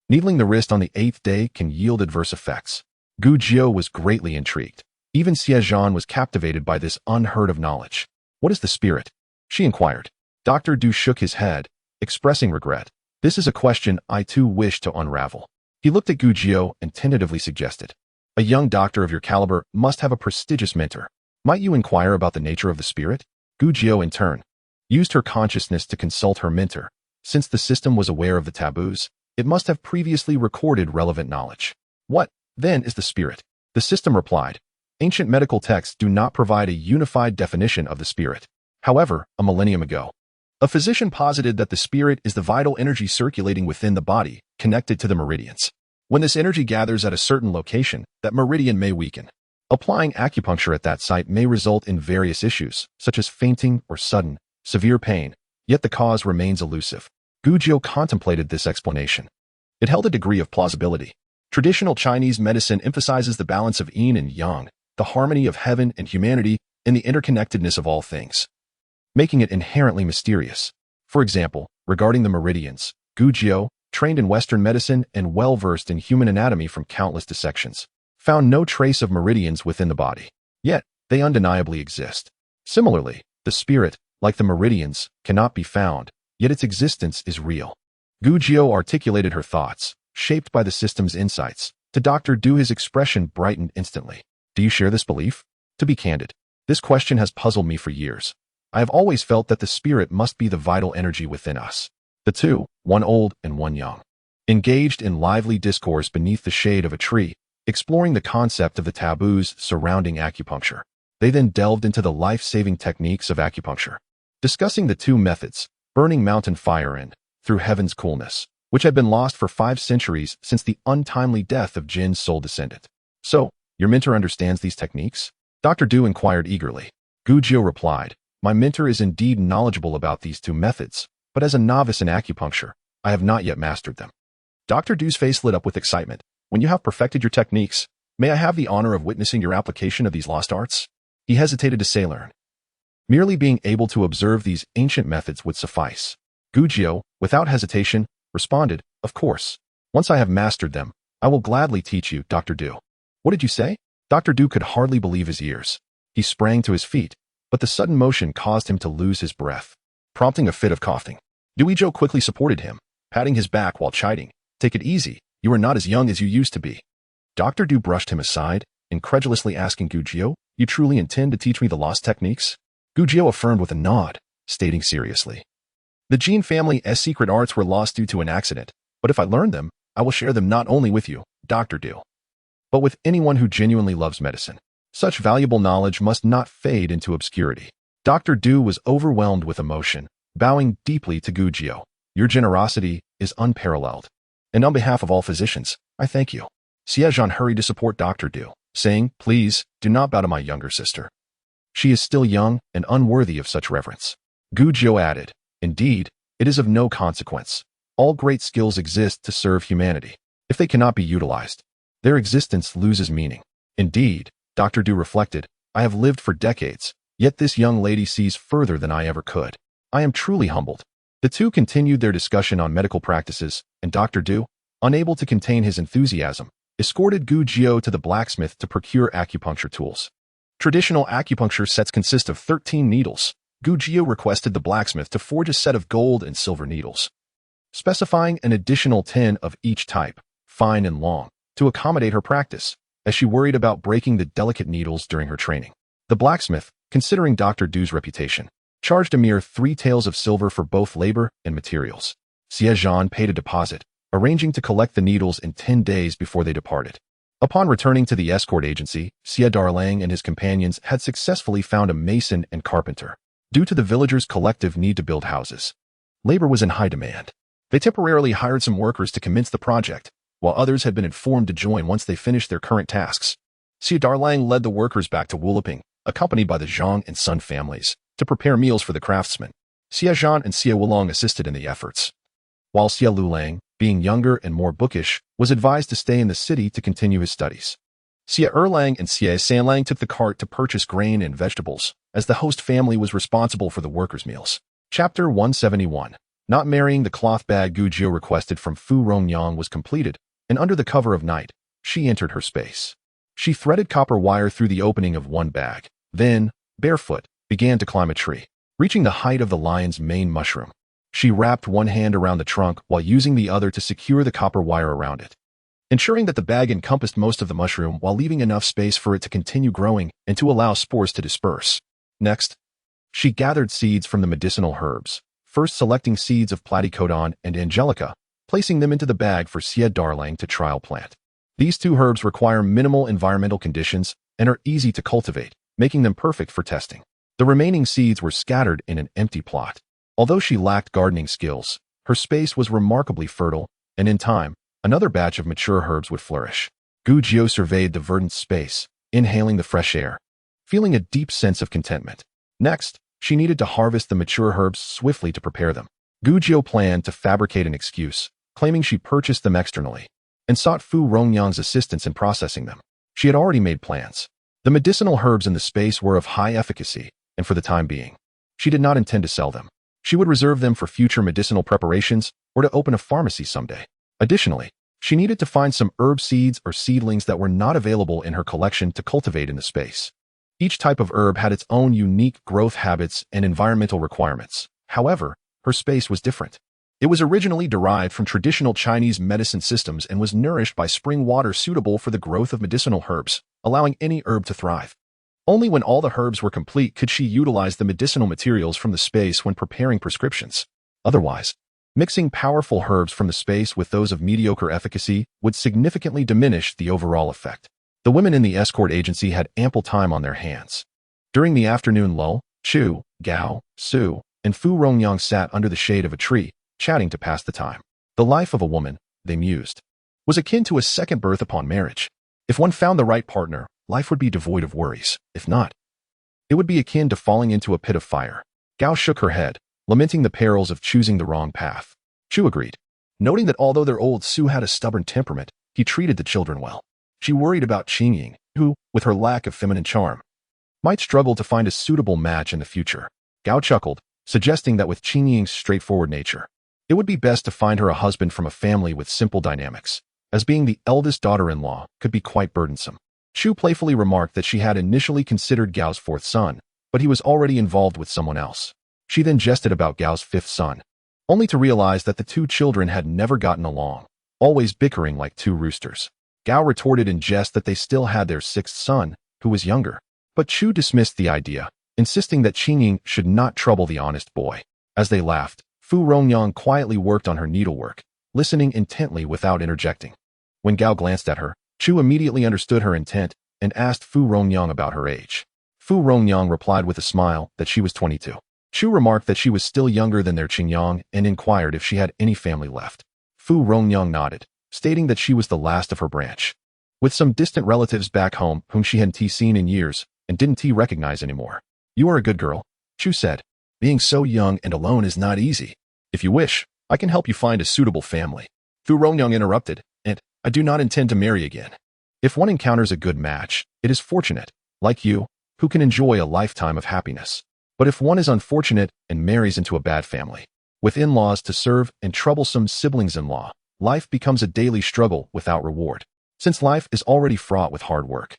needling the wrist on the 8th day can yield adverse effects. Gu Jiao was greatly intrigued. Even Xie Zhan was captivated by this unheard-of knowledge. "What is the spirit?" she inquired. Dr. Du shook his head, expressing regret. "This is a question I too wish to unravel." He looked at Gu Jiao and tentatively suggested, "A young doctor of your caliber must have a prestigious mentor. Might you inquire about the nature of the spirit?" Gu Jiao, in turn, used her consciousness to consult her mentor. Since the system was aware of the taboos, it must have previously recorded relevant knowledge. "What, then, is the spirit?" The system replied. Ancient medical texts do not provide a unified definition of the spirit. However, a millennium ago, a physician posited that the spirit is the vital energy circulating within the body, connected to the meridians. When this energy gathers at a certain location, that meridian may weaken. Applying acupuncture at that site may result in various issues, such as fainting or sudden, severe pain, yet the cause remains elusive. Gu Jiao contemplated this explanation. It held a degree of plausibility. Traditional Chinese medicine emphasizes the balance of yin and yang, the harmony of heaven and humanity, and the interconnectedness of all things, making it inherently mysterious. For example, regarding the meridians, Gu Jiu, trained in Western medicine and well-versed in human anatomy from countless dissections, found no trace of meridians within the body. Yet, they undeniably exist. Similarly, the spirit, like the meridians, cannot be found, yet its existence is real. Gu Jiu articulated her thoughts, shaped by the system's insights. To Dr. Du, his expression brightened instantly. Do you share this belief? To be candid, this question has puzzled me for years. I have always felt that the spirit must be the vital energy within us. The two, one old and one young, engaged in lively discourse beneath the shade of a tree, exploring the concept of the taboos surrounding acupuncture. They then delved into the life-saving techniques of acupuncture, discussing the two methods, burning mountain fire and through heaven's coolness, which had been lost for 5 centuries since the untimely death of Jin's sole descendant. So, your mentor understands these techniques? Dr. Du inquired eagerly. Gu Jiu replied, my mentor is indeed knowledgeable about these two methods, but as a novice in acupuncture, I have not yet mastered them. Dr. Du's face lit up with excitement. When you have perfected your techniques, may I have the honor of witnessing your application of these lost arts? He hesitated to say learn. Merely being able to observe these ancient methods would suffice. Gu Jiu, without hesitation, responded, of course. Once I have mastered them, I will gladly teach you, Dr. Du. What did you say? Dr. Du could hardly believe his ears. He sprang to his feet, but the sudden motion caused him to lose his breath, prompting a fit of coughing. Dui Zhou quickly supported him, patting his back while chiding. Take it easy, you are not as young as you used to be. Dr. Du brushed him aside, incredulously asking Gu Jiu, you truly intend to teach me the lost techniques? Gu Jiu affirmed with a nod, stating seriously. The Jin family's secret arts were lost due to an accident, but if I learn them, I will share them not only with you, Dr. Du, but with anyone who genuinely loves medicine. Such valuable knowledge must not fade into obscurity. Dr. Du was overwhelmed with emotion, bowing deeply to Gu Jiu. Your generosity is unparalleled. And on behalf of all physicians, I thank you. Xie Zhan hurried to support Dr. Du, saying, please, do not bow to my younger sister. She is still young and unworthy of such reverence. Gu Jiu added, indeed, it is of no consequence. All great skills exist to serve humanity. If they cannot be utilized, their existence loses meaning. Indeed, Dr. Du reflected, I have lived for decades, yet this young lady sees further than I ever could. I am truly humbled. The two continued their discussion on medical practices, and Dr. Du, unable to contain his enthusiasm, escorted Gu Jiu to the blacksmith to procure acupuncture tools. Traditional acupuncture sets consist of 13 needles. Gu Jiu requested the blacksmith to forge a set of gold and silver needles, specifying an additional 10 of each type, fine and long, to accommodate her practice, as she worried about breaking the delicate needles during her training. The blacksmith, considering Dr. Du's reputation, charged a mere 3 taels of silver for both labor and materials. Xie Zhan paid a deposit, arranging to collect the needles in 10 days before they departed. Upon returning to the escort agency, Xie Darlang and his companions had successfully found a mason and carpenter. Due to the villagers' collective need to build houses, labor was in high demand. They temporarily hired some workers to commence the project, while others had been informed to join once they finished their current tasks. Xie Darlang led the workers back to Wuliping, accompanied by the Zhang and Sun families, to prepare meals for the craftsmen. Xie Zhan and Xie Wulong assisted in the efforts, while Xie Lulang, being younger and more bookish, was advised to stay in the city to continue his studies. Xie Erlang and Xie Sanlang took the cart to purchase grain and vegetables, as the host family was responsible for the workers' meals. Chapter 171. Not marrying the cloth bag Gu Jiu requested from Fu Rongyang was completed, and under the cover of night, she entered her space. She threaded copper wire through the opening of one bag, then, barefoot, began to climb a tree, reaching the height of the lion's main mushroom. She wrapped one hand around the trunk while using the other to secure the copper wire around it, ensuring that the bag encompassed most of the mushroom while leaving enough space for it to continue growing and to allow spores to disperse. Next, she gathered seeds from the medicinal herbs, first selecting seeds of platycodon and angelica, placing them into the bag for Xie Darlang to trial plant. These two herbs require minimal environmental conditions and are easy to cultivate, making them perfect for testing. The remaining seeds were scattered in an empty plot. Although she lacked gardening skills, her space was remarkably fertile, and in time, another batch of mature herbs would flourish. Gu Jiu surveyed the verdant space, inhaling the fresh air, feeling a deep sense of contentment. Next, she needed to harvest the mature herbs swiftly to prepare them. Gu Jiu planned to fabricate an excuse, claiming she purchased them externally, and sought Fu Rongyang's assistance in processing them. She had already made plans. The medicinal herbs in the space were of high efficacy, and for the time being, she did not intend to sell them. She would reserve them for future medicinal preparations or to open a pharmacy someday. Additionally, she needed to find some herb seeds or seedlings that were not available in her collection to cultivate in the space. Each type of herb had its own unique growth habits and environmental requirements. However, her space was different. It was originally derived from traditional Chinese medicine systems and was nourished by spring water suitable for the growth of medicinal herbs, allowing any herb to thrive. Only when all the herbs were complete could she utilize the medicinal materials from the space when preparing prescriptions. Otherwise, mixing powerful herbs from the space with those of mediocre efficacy would significantly diminish the overall effect. The women in the escort agency had ample time on their hands. During the afternoon lull, Chu, Gao, Su, and Fu Rongyang sat under the shade of a tree, chatting to pass the time. The life of a woman, they mused, was akin to a second birth upon marriage. If one found the right partner, life would be devoid of worries. If not, it would be akin to falling into a pit of fire. Gao shook her head, lamenting the perils of choosing the wrong path. Chu agreed, noting that although their old Su had a stubborn temperament, he treated the children well. She worried about Qingying, who, with her lack of feminine charm, might struggle to find a suitable match in the future. Gao chuckled, suggesting that with Qingying's straightforward nature, it would be best to find her a husband from a family with simple dynamics, as being the eldest daughter-in-law could be quite burdensome. Chu playfully remarked that she had initially considered Gao's fourth son, but he was already involved with someone else. She then jested about Gao's fifth son, only to realize that the two children had never gotten along, always bickering like two roosters. Gao retorted in jest that they still had their sixth son, who was younger. But Chu dismissed the idea, insisting that Qingying should not trouble the honest boy. As they laughed, Fu Rongyang quietly worked on her needlework, listening intently without interjecting. When Gao glanced at her, Chu immediately understood her intent and asked Fu Rongyang about her age. Fu Rongyang replied with a smile that she was 22. Chu remarked that she was still younger than their Qingyang and inquired if she had any family left. Fu Rongyang nodded, stating that she was the last of her branch, with some distant relatives back home whom she hadn't seen in years and didn't recognize anymore. You are a good girl, Chu said. Being so young and alone is not easy. If you wish, I can help you find a suitable family. Fu Rongyang interrupted, and I do not intend to marry again. If one encounters a good match, it is fortunate, like you, who can enjoy a lifetime of happiness. But if one is unfortunate and marries into a bad family, with in-laws to serve and troublesome siblings-in-law, life becomes a daily struggle without reward. Since life is already fraught with hard work,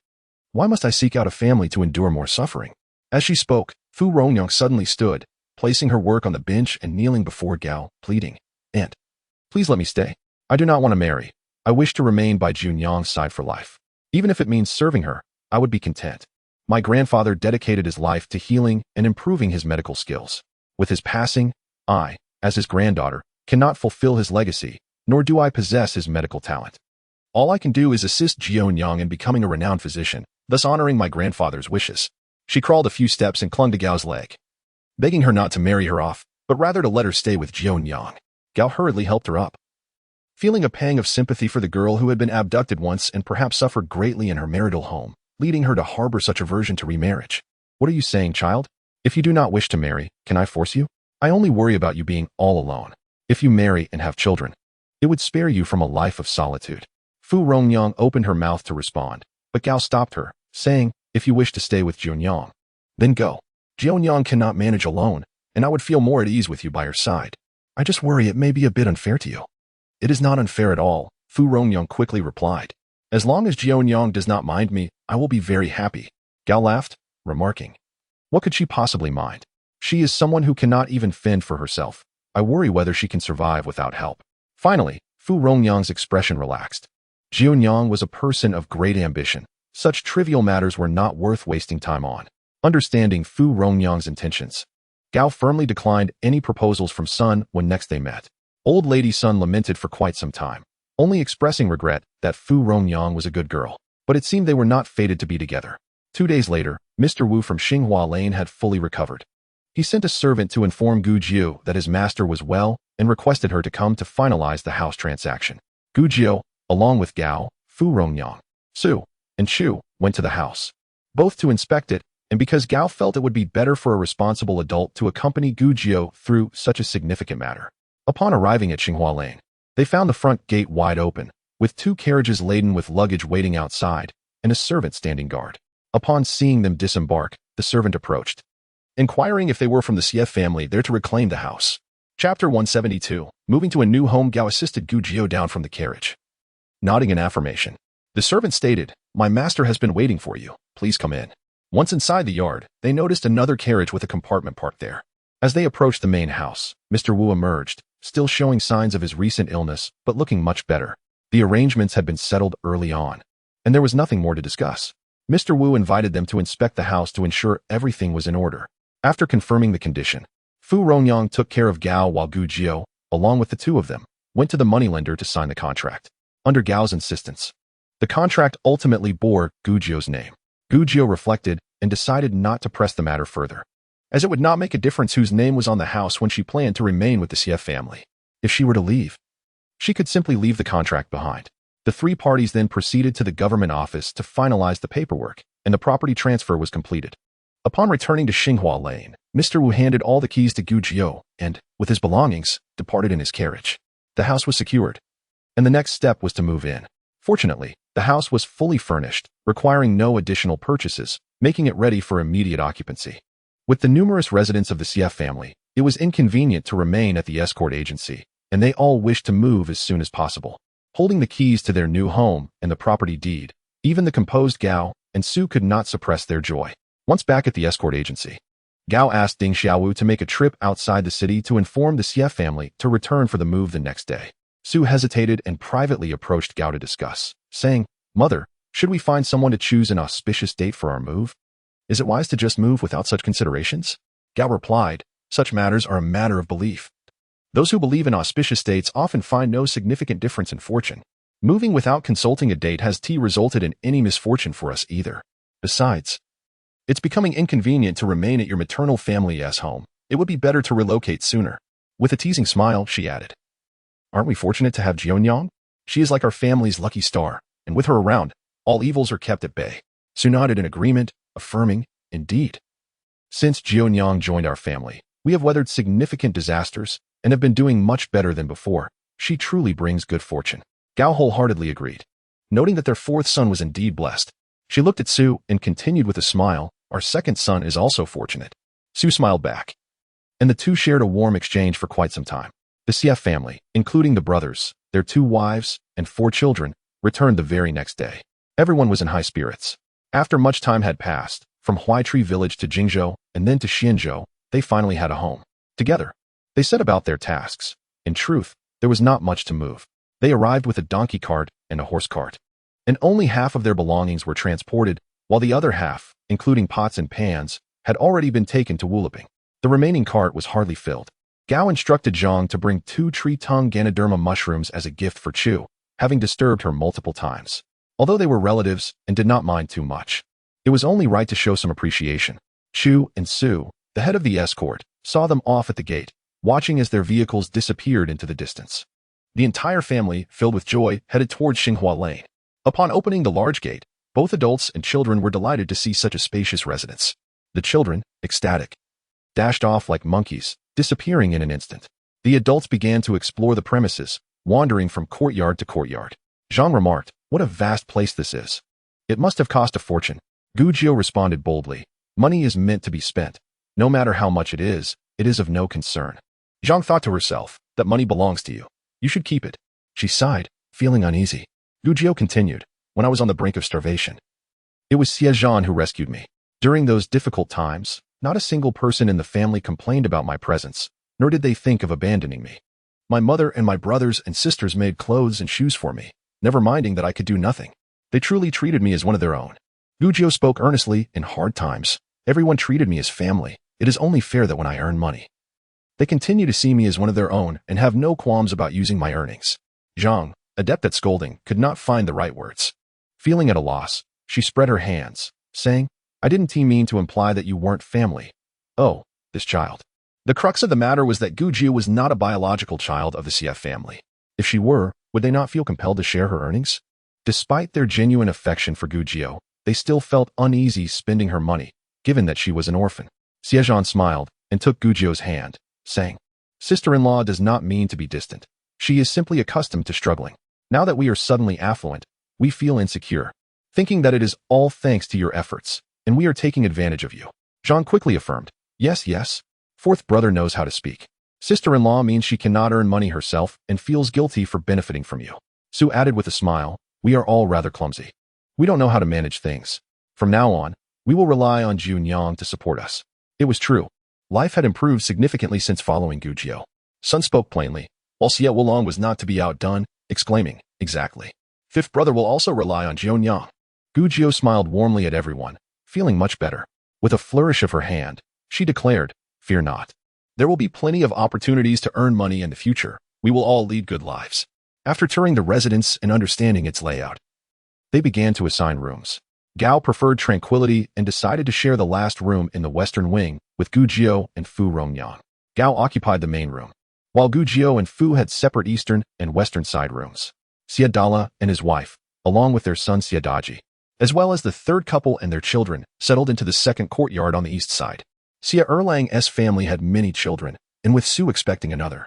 why must I seek out a family to endure more suffering? As she spoke, Fu Rongyang suddenly stood, placing her work on the bench and kneeling before Gao, pleading, Aunt, please let me stay. I do not want to marry. I wish to remain by Junyang's side for life. Even if it means serving her, I would be content. My grandfather dedicated his life to healing and improving his medical skills. With his passing, I, as his granddaughter, cannot fulfill his legacy, nor do I possess his medical talent. All I can do is assist Junyang in becoming a renowned physician, thus honoring my grandfather's wishes. She crawled a few steps and clung to Gao's leg, begging her not to marry her off, but rather to let her stay with Junyang. Gao hurriedly helped her up, feeling a pang of sympathy for the girl who had been abducted once and perhaps suffered greatly in her marital home, leading her to harbor such aversion to remarriage. What are you saying, child? If you do not wish to marry, can I force you? I only worry about you being all alone. If you marry and have children, it would spare you from a life of solitude. Fu Rongyang opened her mouth to respond, but Gao stopped her, saying, if you wish to stay with Junyang, then go. Junyang cannot manage alone, and I would feel more at ease with you by her side. I just worry it may be a bit unfair to you. It is not unfair at all, Fu Rongyang quickly replied. As long as Junyang does not mind me, I will be very happy. Gao laughed, remarking, what could she possibly mind? She is someone who cannot even fend for herself. I worry whether she can survive without help. Finally, Fu Rongyang's expression relaxed. Junyang was a person of great ambition. Such trivial matters were not worth wasting time on. Understanding Fu Rongyang's intentions, Gao firmly declined any proposals from Sun when next they met. Old Lady Sun lamented for quite some time, only expressing regret that Fu Rongyang was a good girl, but it seemed they were not fated to be together. 2 days later, Mr. Wu from Xinghua Lane had fully recovered. He sent a servant to inform Gu Jiu that his master was well and requested her to come to finalize the house transaction. Gu Jiu, along with Gao, Fu Rongyang, Su, and Chu, went to the house, both to inspect it, and because Gao felt it would be better for a responsible adult to accompany Gu Jiu through such a significant matter. Upon arriving at Xinghua Lane, they found the front gate wide open, with 2 carriages laden with luggage waiting outside, and a servant standing guard. Upon seeing them disembark, the servant approached, inquiring if they were from the Xie family there to reclaim the house. Chapter 172. Moving to a new home, Gao assisted Gu Jiu down from the carriage. Nodding in affirmation, the servant stated, "My master has been waiting for you. Please come in." Once inside the yard, they noticed another carriage with a compartment parked there. As they approached the main house, Mr. Wu emerged, still showing signs of his recent illness, but looking much better. The arrangements had been settled early on, and there was nothing more to discuss. Mr. Wu invited them to inspect the house to ensure everything was in order. After confirming the condition, Fu Rongyang took care of Gao while Gu Jiu, along with the 2 of them, went to the moneylender to sign the contract. Under Gao's insistence, the contract ultimately bore Gu Jiu's name. Gu Jiu reflected and decided not to press the matter further, as it would not make a difference whose name was on the house when she planned to remain with the Xie family. If she were to leave, she could simply leave the contract behind. The 3 parties then proceeded to the government office to finalize the paperwork, and the property transfer was completed. Upon returning to Xinghua Lane, Mr. Wu handed all the keys to Gu Jiu and, with his belongings, departed in his carriage. The house was secured, and the next step was to move in. Fortunately, the house was fully furnished, requiring no additional purchases, making it ready for immediate occupancy. With the numerous residents of the Xie family, it was inconvenient to remain at the escort agency, and they all wished to move as soon as possible. Holding the keys to their new home and the property deed, even the composed Gao and Su could not suppress their joy. Once back at the escort agency, Gao asked Ding Xiaowu to make a trip outside the city to inform the Xie family to return for the move the next day. Su hesitated and privately approached Gao to discuss, saying, "Mother, should we find someone to choose an auspicious date for our move? Is it wise to just move without such considerations?" Gao replied, "Such matters are a matter of belief. Those who believe in auspicious dates often find no significant difference in fortune. Moving without consulting a date has resulted in any misfortune for us either. Besides, it's becoming inconvenient to remain at your maternal family's home. It would be better to relocate sooner." With a teasing smile, she added, "Aren't we fortunate to have Jionyang? She is like our family's lucky star, and with her around, all evils are kept at bay." Su nodded in agreement, affirming, "Indeed. Since Jionyang joined our family, we have weathered significant disasters and have been doing much better than before. She truly brings good fortune." Gao wholeheartedly agreed. Noting that their 4th son was indeed blessed, she looked at Su and continued with a smile, "Our 2nd son is also fortunate." Su smiled back, and the 2 shared a warm exchange for quite some time. The Xie family, including the brothers, their 2 wives, and 4 children, returned the very next day. Everyone was in high spirits. After much time had passed, from Huaitree village to Jingzhou and then to Xianzhou, they finally had a home. Together, they set about their tasks. In truth, there was not much to move. They arrived with a donkey cart and a horse cart, and only half of their belongings were transported, while the other half, including pots and pans, had already been taken to Wuliping. The remaining cart was hardly filled. Gao instructed Zhang to bring 2 tree-tongue Ganoderma mushrooms as a gift for Chu, having disturbed her multiple times. Although they were relatives and did not mind too much, it was only right to show some appreciation. Chu and Su, the head of the escort, saw them off at the gate, watching as their vehicles disappeared into the distance. The entire family, filled with joy, headed towards Xinghua Lane. Upon opening the large gate, both adults and children were delighted to see such a spacious residence. The children, ecstatic, dashed off like monkeys, disappearing in an instant. The adults began to explore the premises, wandering from courtyard to courtyard. Zhang remarked, "What a vast place this is. It must have cost a fortune." Gu Jiu responded boldly, "Money is meant to be spent. No matter how much it is of no concern." Zhang thought to herself, "That money belongs to you. You should keep it." She sighed, feeling uneasy. Gu Jiu continued, "When I was on the brink of starvation, it was Xie Zhan who rescued me. During those difficult times, not a single person in the family complained about my presence, nor did they think of abandoning me. My mother and my brothers and sisters made clothes and shoes for me, never minding that I could do nothing. They truly treated me as one of their own." Gu Jiu spoke earnestly. "In hard times, everyone treated me as family. It is only fair that when I earn money, they continue to see me as one of their own and have no qualms about using my earnings." Zhang, adept at scolding, could not find the right words. Feeling at a loss, she spread her hands, saying, "I didn't mean to imply that you weren't family. Oh, this child." The crux of the matter was that Gu Jiu was not a biological child of the Xie family. If she were, would they not feel compelled to share her earnings? Despite their genuine affection for Gu Jiu, they still felt uneasy spending her money, given that she was an orphan. Xie Zhan smiled and took Gu Jiu's hand, saying, "Sister-in-law does not mean to be distant. She is simply accustomed to struggling. Now that we are suddenly affluent, we feel insecure, thinking that it is all thanks to your efforts, and we are taking advantage of you. Zhang quickly affirmed, yes, yes. Fourth brother knows how to speak. Sister-in-law means she cannot earn money herself and feels guilty for benefiting from you. Su added with a smile, we are all rather clumsy. We don't know how to manage things. From now on, we will rely on Junyang to support us. It was true. Life had improved significantly since following Gujio. Sun spoke plainly, while Xie Wulong was not to be outdone, exclaiming, exactly. Fifth brother will also rely on Junyang. Gujio smiled warmly at everyone, feeling much better. With a flourish of her hand, she declared, fear not. There will be plenty of opportunities to earn money in the future. We will all lead good lives. After touring the residence and understanding its layout, they began to assign rooms. Gao preferred tranquility and decided to share the last room in the western wing with Gujio and Fu Rongyang. Gao occupied the main room, while Gujio and Fu had separate eastern and western side rooms. Xie Dala and his wife, along with their son Xie Daji, as well as the third couple and their children, settled into the second courtyard on the east side. Xie Erlang's family had many children, and with Su expecting another,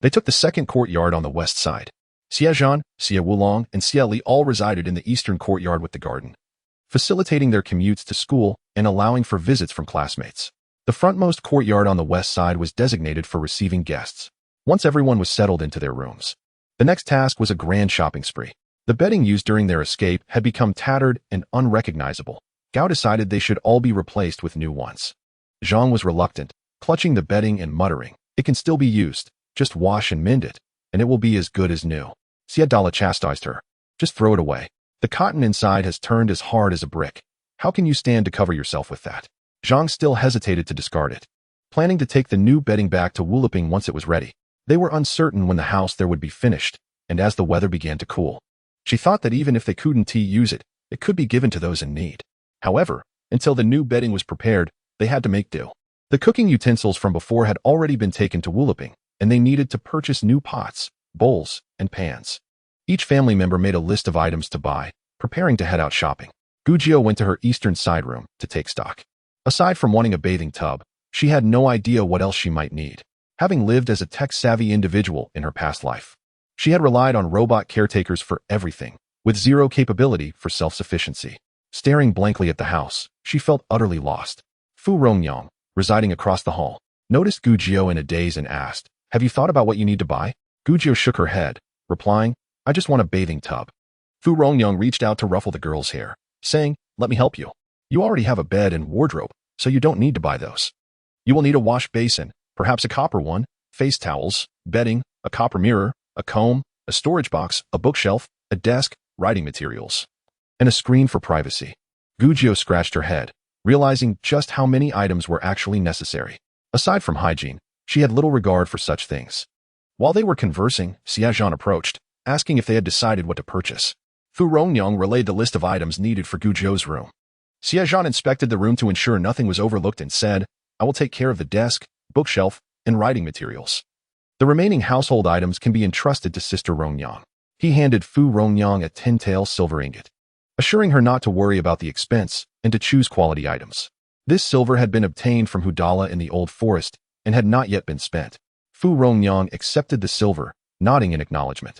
they took the second courtyard on the west side. Xie Zhan, Xie Wulong, and Xie Li all resided in the eastern courtyard with the garden, facilitating their commutes to school and allowing for visits from classmates. The frontmost courtyard on the west side was designated for receiving guests. Once everyone was settled into their rooms, the next task was a grand shopping spree. The bedding used during their escape had become tattered and unrecognizable. Gao decided they should all be replaced with new ones. Zhang was reluctant, clutching the bedding and muttering, it can still be used, just wash and mend it, and it will be as good as new. Xie Dala chastised her, just throw it away. The cotton inside has turned as hard as a brick. How can you stand to cover yourself with that? Zhang still hesitated to discard it, planning to take the new bedding back to Wuliping once it was ready. They were uncertain when the house there would be finished, and as the weather began to cool, she thought that even if they couldn't use it, it could be given to those in need. However, until the new bedding was prepared, they had to make do. The cooking utensils from before had already been taken to Wuliping, and they needed to purchase new pots, bowls, and pans. Each family member made a list of items to buy, preparing to head out shopping. Gujio went to her eastern side room to take stock. Aside from wanting a bathing tub, she had no idea what else she might need. Having lived as a tech-savvy individual in her past life, she had relied on robot caretakers for everything, with zero capability for self-sufficiency. Staring blankly at the house, she felt utterly lost. Fu Rongyang, residing across the hall, noticed Gujio in a daze and asked, have you thought about what you need to buy? Gujio shook her head, replying, I just want a bathing tub. Fu Rongyang reached out to ruffle the girl's hair, saying, let me help you. You already have a bed and wardrobe, so you don't need to buy those. You will need a wash basin, perhaps a copper one, face towels, bedding, a copper mirror, a comb, a storage box, a bookshelf, a desk, writing materials, and a screen for privacy. Gujio scratched her head, realizing just how many items were actually necessary. Aside from hygiene, she had little regard for such things. While they were conversing, Xie Zhan approached, asking if they had decided what to purchase. Fu Rongyang relayed the list of items needed for Gujio's room. Xie Zhan inspected the room to ensure nothing was overlooked and said, I will take care of the desk, bookshelf, and writing materials. The remaining household items can be entrusted to Sister Rongyang. He handed Fu Rongyang a 10-tael silver ingot, assuring her not to worry about the expense and to choose quality items. This silver had been obtained from Hudala in the old forest and had not yet been spent. Fu Rongyang accepted the silver, nodding in acknowledgement.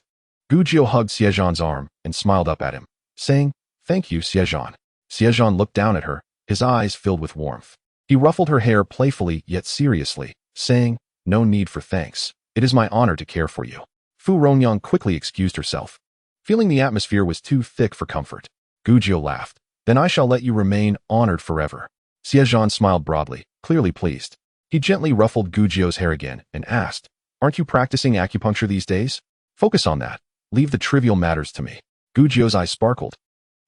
Gujio hugged Xie Zhan's arm and smiled up at him, saying, thank you, Xie Zhan. Xie Zhan looked down at her, his eyes filled with warmth. He ruffled her hair playfully yet seriously, saying, no need for thanks. It is my honor to care for you. Fu Rongyang quickly excused herself, feeling the atmosphere was too thick for comfort. Gujio laughed. Then I shall let you remain honored forever. Xie Zhan smiled broadly, clearly pleased. He gently ruffled Gujio's hair again and asked, aren't you practicing acupuncture these days? Focus on that. Leave the trivial matters to me. Gujio's eyes sparkled.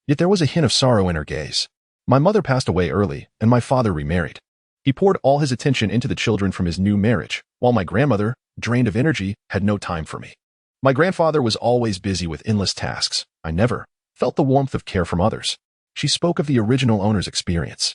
Yet there was a hint of sorrow in her gaze. My mother passed away early, and my father remarried. He poured all his attention into the children from his new marriage, while my grandmother, drained of energy, had no time for me. My grandfather was always busy with endless tasks. I never felt the warmth of care from others. She spoke of the original owner's experience,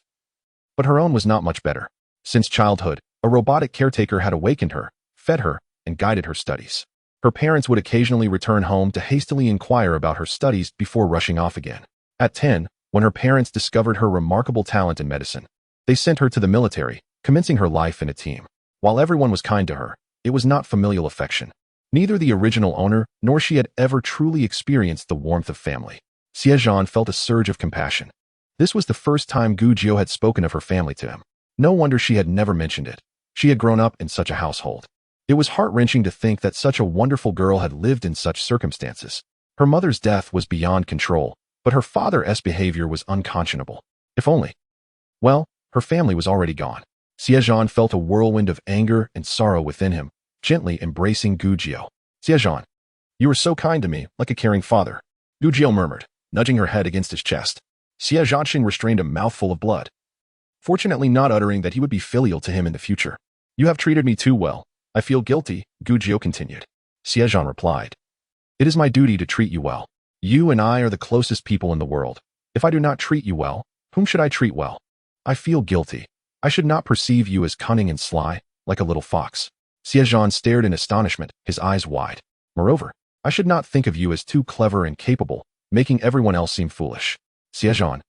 but her own was not much better. Since childhood, a robotic caretaker had awakened her, fed her, and guided her studies. Her parents would occasionally return home to hastily inquire about her studies before rushing off again. At 10, when her parents discovered her remarkable talent in medicine, they sent her to the military, commencing her life in a team. While everyone was kind to her, it was not familial affection. Neither the original owner nor she had ever truly experienced the warmth of family. Xie Zhan felt a surge of compassion. This was the first time Gu Jiu had spoken of her family to him. No wonder she had never mentioned it. She had grown up in such a household. It was heart-wrenching to think that such a wonderful girl had lived in such circumstances. Her mother's death was beyond control, but her father's behavior was unconscionable. If only. Well, her family was already gone. Xie Zhan felt a whirlwind of anger and sorrow within him, gently embracing Gu Jiu. Xie Zhan, you were so kind to me, like a caring father, Gu Jiu murmured, nudging her head against his chest. Xie Zhanxing restrained a mouthful of blood, fortunately not uttering that he would be filial to him in the future. You have treated me too well. I feel guilty, Gu Jiu continued. Xie Zhan replied. It is my duty to treat you well. You and I are the closest people in the world. If I do not treat you well, whom should I treat well? I feel guilty. I should not perceive you as cunning and sly, like a little fox. Xie Zhan stared in astonishment, his eyes wide. Moreover, I should not think of you as too clever and capable, making everyone else seem foolish. Xie Zhan.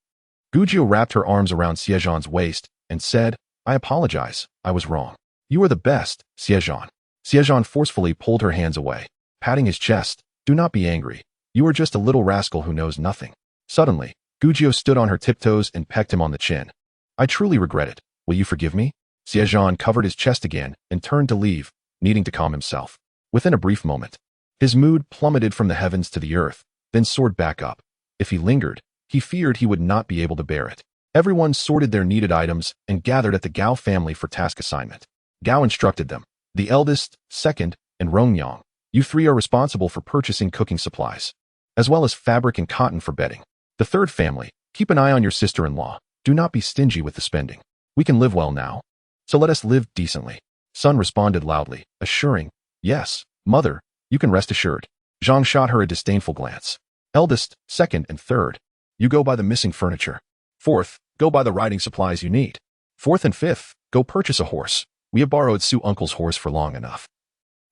Gu Jiu wrapped her arms around Xie Zhan's waist and said, I apologize, I was wrong. You are the best, Xie Zhan. Xie Zhan forcefully pulled her hands away, patting his chest. Do not be angry. You are just a little rascal who knows nothing. Suddenly, Gu Jiu stood on her tiptoes and pecked him on the chin. I truly regret it. Will you forgive me? Xie Zhan covered his chest again and turned to leave, needing to calm himself. Within a brief moment, his mood plummeted from the heavens to the earth, then soared back up. If he lingered, he feared he would not be able to bear it. Everyone sorted their needed items and gathered at the Gao family for task assignment. Gao instructed them, the eldest, second, and Rongyang. You three are responsible for purchasing cooking supplies, as well as fabric and cotton for bedding. The third family, keep an eye on your sister-in-law. Do not be stingy with the spending. We can live well now, so let us live decently. Sun responded loudly, assuring, yes, mother, you can rest assured. Zhang shot her a disdainful glance. Eldest, second, and third, you go buy the missing furniture. Fourth, go buy the riding supplies you need. Fourth and fifth, go purchase a horse. We have borrowed Su Uncle's horse for long enough.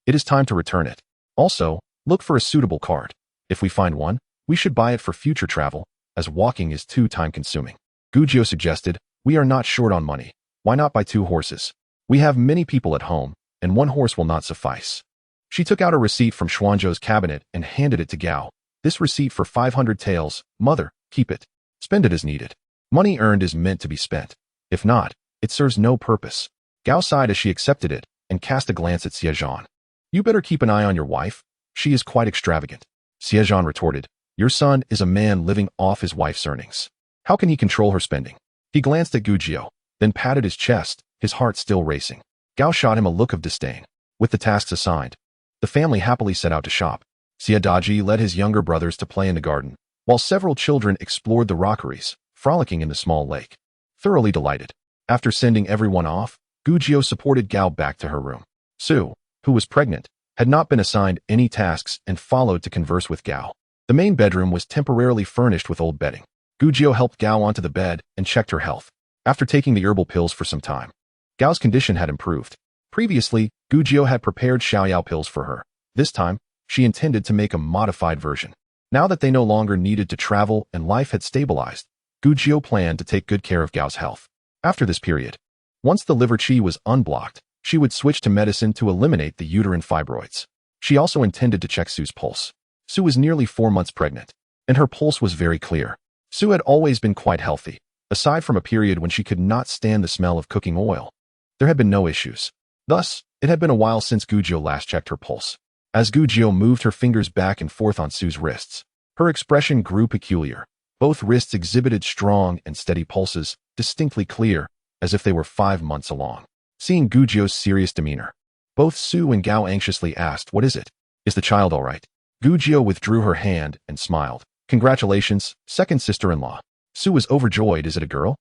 It is time to return it. Also, look for a suitable cart. If we find one, we should buy it for future travel, as walking is too time-consuming. Gu Jiu suggested, we are not short on money. Why not buy 2 horses? We have many people at home, and 1 horse will not suffice. She took out a receipt from Xuanzhou's cabinet and handed it to Gao. This receipt for 500 taels, mother, keep it. Spend it as needed. Money earned is meant to be spent. If not, it serves no purpose. Gao sighed as she accepted it and cast a glance at Xie Zhan. You better keep an eye on your wife. She is quite extravagant. Xie Zhan retorted, your son is a man living off his wife's earnings. How can he control her spending? He glanced at Gu Jiu, then patted his chest, his heart still racing. Gao shot him a look of disdain. With the tasks assigned, the family happily set out to shop. Xie Daji led his younger brothers to play in the garden, while several children explored the rockeries, frolicking in the small lake. Thoroughly delighted. After sending everyone off, Gu Jiu supported Gao back to her room. Su, who was pregnant, had not been assigned any tasks and followed to converse with Gao. The main bedroom was temporarily furnished with old bedding. Gu Jiu helped Gao onto the bed and checked her health. After taking the herbal pills for some time, Gao's condition had improved. Previously, Gu Jiu had prepared Xiaoyao pills for her. This time, she intended to make a modified version. Now that they no longer needed to travel and life had stabilized, Gu Jiu planned to take good care of Gao's health. After this period, once the liver qi was unblocked, she would switch to medicine to eliminate the uterine fibroids. She also intended to check Su's pulse. Su was nearly 4 months pregnant, and her pulse was very clear. Su had always been quite healthy, aside from a period when she could not stand the smell of cooking oil. There had been no issues. Thus, it had been a while since Gu Jiu last checked her pulse. As Gu Jiu moved her fingers back and forth on Su's wrists, her expression grew peculiar. Both wrists exhibited strong and steady pulses, distinctly clear, as if they were 5 months along. Seeing Gu Jiu's serious demeanor, both Su and Gao anxiously asked, what is it? Is the child all right? Gu Jiu withdrew her hand and smiled. Congratulations, second sister-in-law. Su was overjoyed. Is it a girl?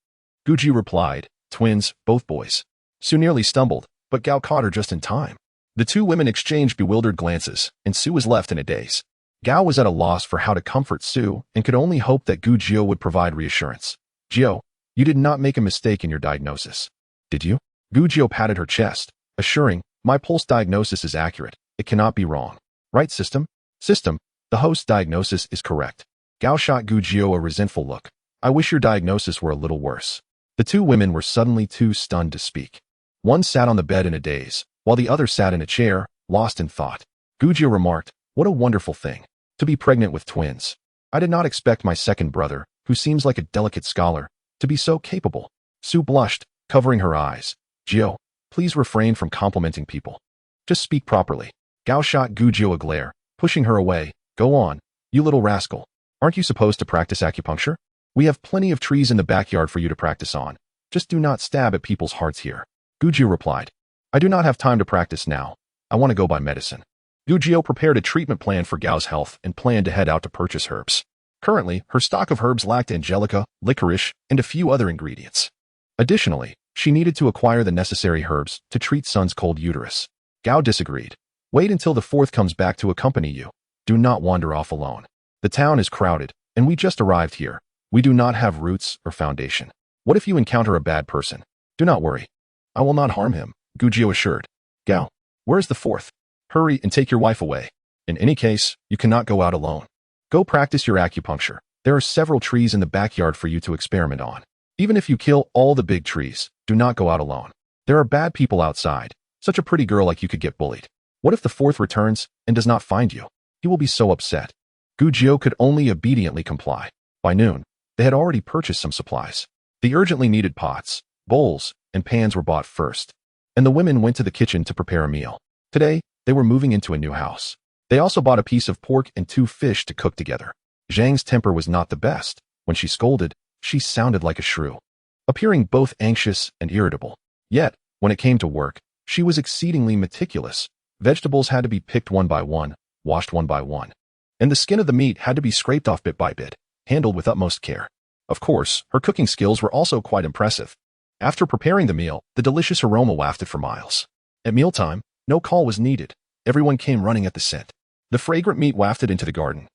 Gu Jiu replied, twins, both boys. Su nearly stumbled, but Gao caught her just in time. The 2 women exchanged bewildered glances, and Su was left in a daze. Gao was at a loss for how to comfort Su and could only hope that Gu Jiu would provide reassurance. Jiu, you did not make a mistake in your diagnosis, did you? Gu Jiu patted her chest, assuring, my pulse diagnosis is accurate. It cannot be wrong. Right, system? System, the host's diagnosis is correct. Gao shot Gu Jiu a resentful look. I wish your diagnosis were a little worse. The 2 women were suddenly too stunned to speak. One sat on the bed in a daze, while the other sat in a chair, lost in thought. Gujiu remarked, "What a wonderful thing, to be pregnant with twins. I did not expect my second brother, who seems like a delicate scholar, to be so capable." Su blushed, covering her eyes. "Gio, please refrain from complimenting people. Just speak properly." Gao shot Gujiu a glare, pushing her away. "Go on, you little rascal. Aren't you supposed to practice acupuncture? We have plenty of trees in the backyard for you to practice on. Just do not stab at people's hearts here." Gujiu replied, "I do not have time to practice now. I want to go buy medicine." Gujiu prepared a treatment plan for Gao's health and planned to head out to purchase herbs. Currently, her stock of herbs lacked angelica, licorice, and a few other ingredients. Additionally, she needed to acquire the necessary herbs to treat Sun's cold uterus. Gao disagreed. "Wait until the fourth comes back to accompany you. Do not wander off alone. The town is crowded, and we just arrived here. We do not have roots or foundation. What if you encounter a bad person? Do not worry. I will not harm him," Gujiu assured. "Gao, where is the fourth? Hurry and take your wife away. In any case, you cannot go out alone. Go practice your acupuncture. There are several trees in the backyard for you to experiment on. Even if you kill all the big trees, do not go out alone. There are bad people outside. Such a pretty girl like you could get bullied. What if the fourth returns and does not find you? He will be so upset." Gujiu could only obediently comply. By noon, they had already purchased some supplies. The urgently needed pots, bowls, and pans were bought first, and the women went to the kitchen to prepare a meal. Today, they were moving into a new house. They also bought a piece of pork and 2 fish to cook together. Zhang's temper was not the best. When she scolded, she sounded like a shrew, appearing both anxious and irritable. Yet, when it came to work, she was exceedingly meticulous. Vegetables had to be picked one by one, washed one by one, and the skin of the meat had to be scraped off bit by bit, handled with utmost care. Of course, her cooking skills were also quite impressive. After preparing the meal, the delicious aroma wafted for miles. At mealtime, no call was needed. Everyone came running at the scent. The fragrant meat wafted into the garden,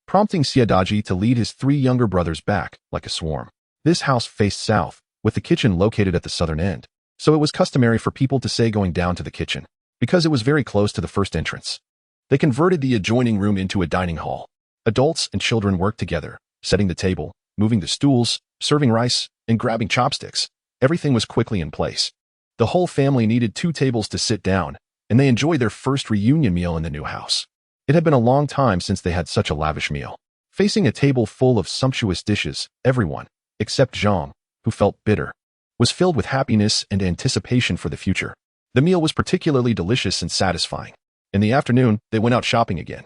prompting Xie Zhan to lead his 3 younger brothers back, like a swarm. This house faced south, with the kitchen located at the southern end, so it was customary for people to say going down to the kitchen, because it was very close to the first entrance. They converted the adjoining room into a dining hall. Adults and children worked together, setting the table, moving the stools, serving rice, and grabbing chopsticks. Everything was quickly in place. The whole family needed 2 tables to sit down, and they enjoyed their first reunion meal in the new house. It had been a long time since they had such a lavish meal. Facing a table full of sumptuous dishes, everyone, except Zhang, who felt bitter, was filled with happiness and anticipation for the future. The meal was particularly delicious and satisfying. In the afternoon, they went out shopping again.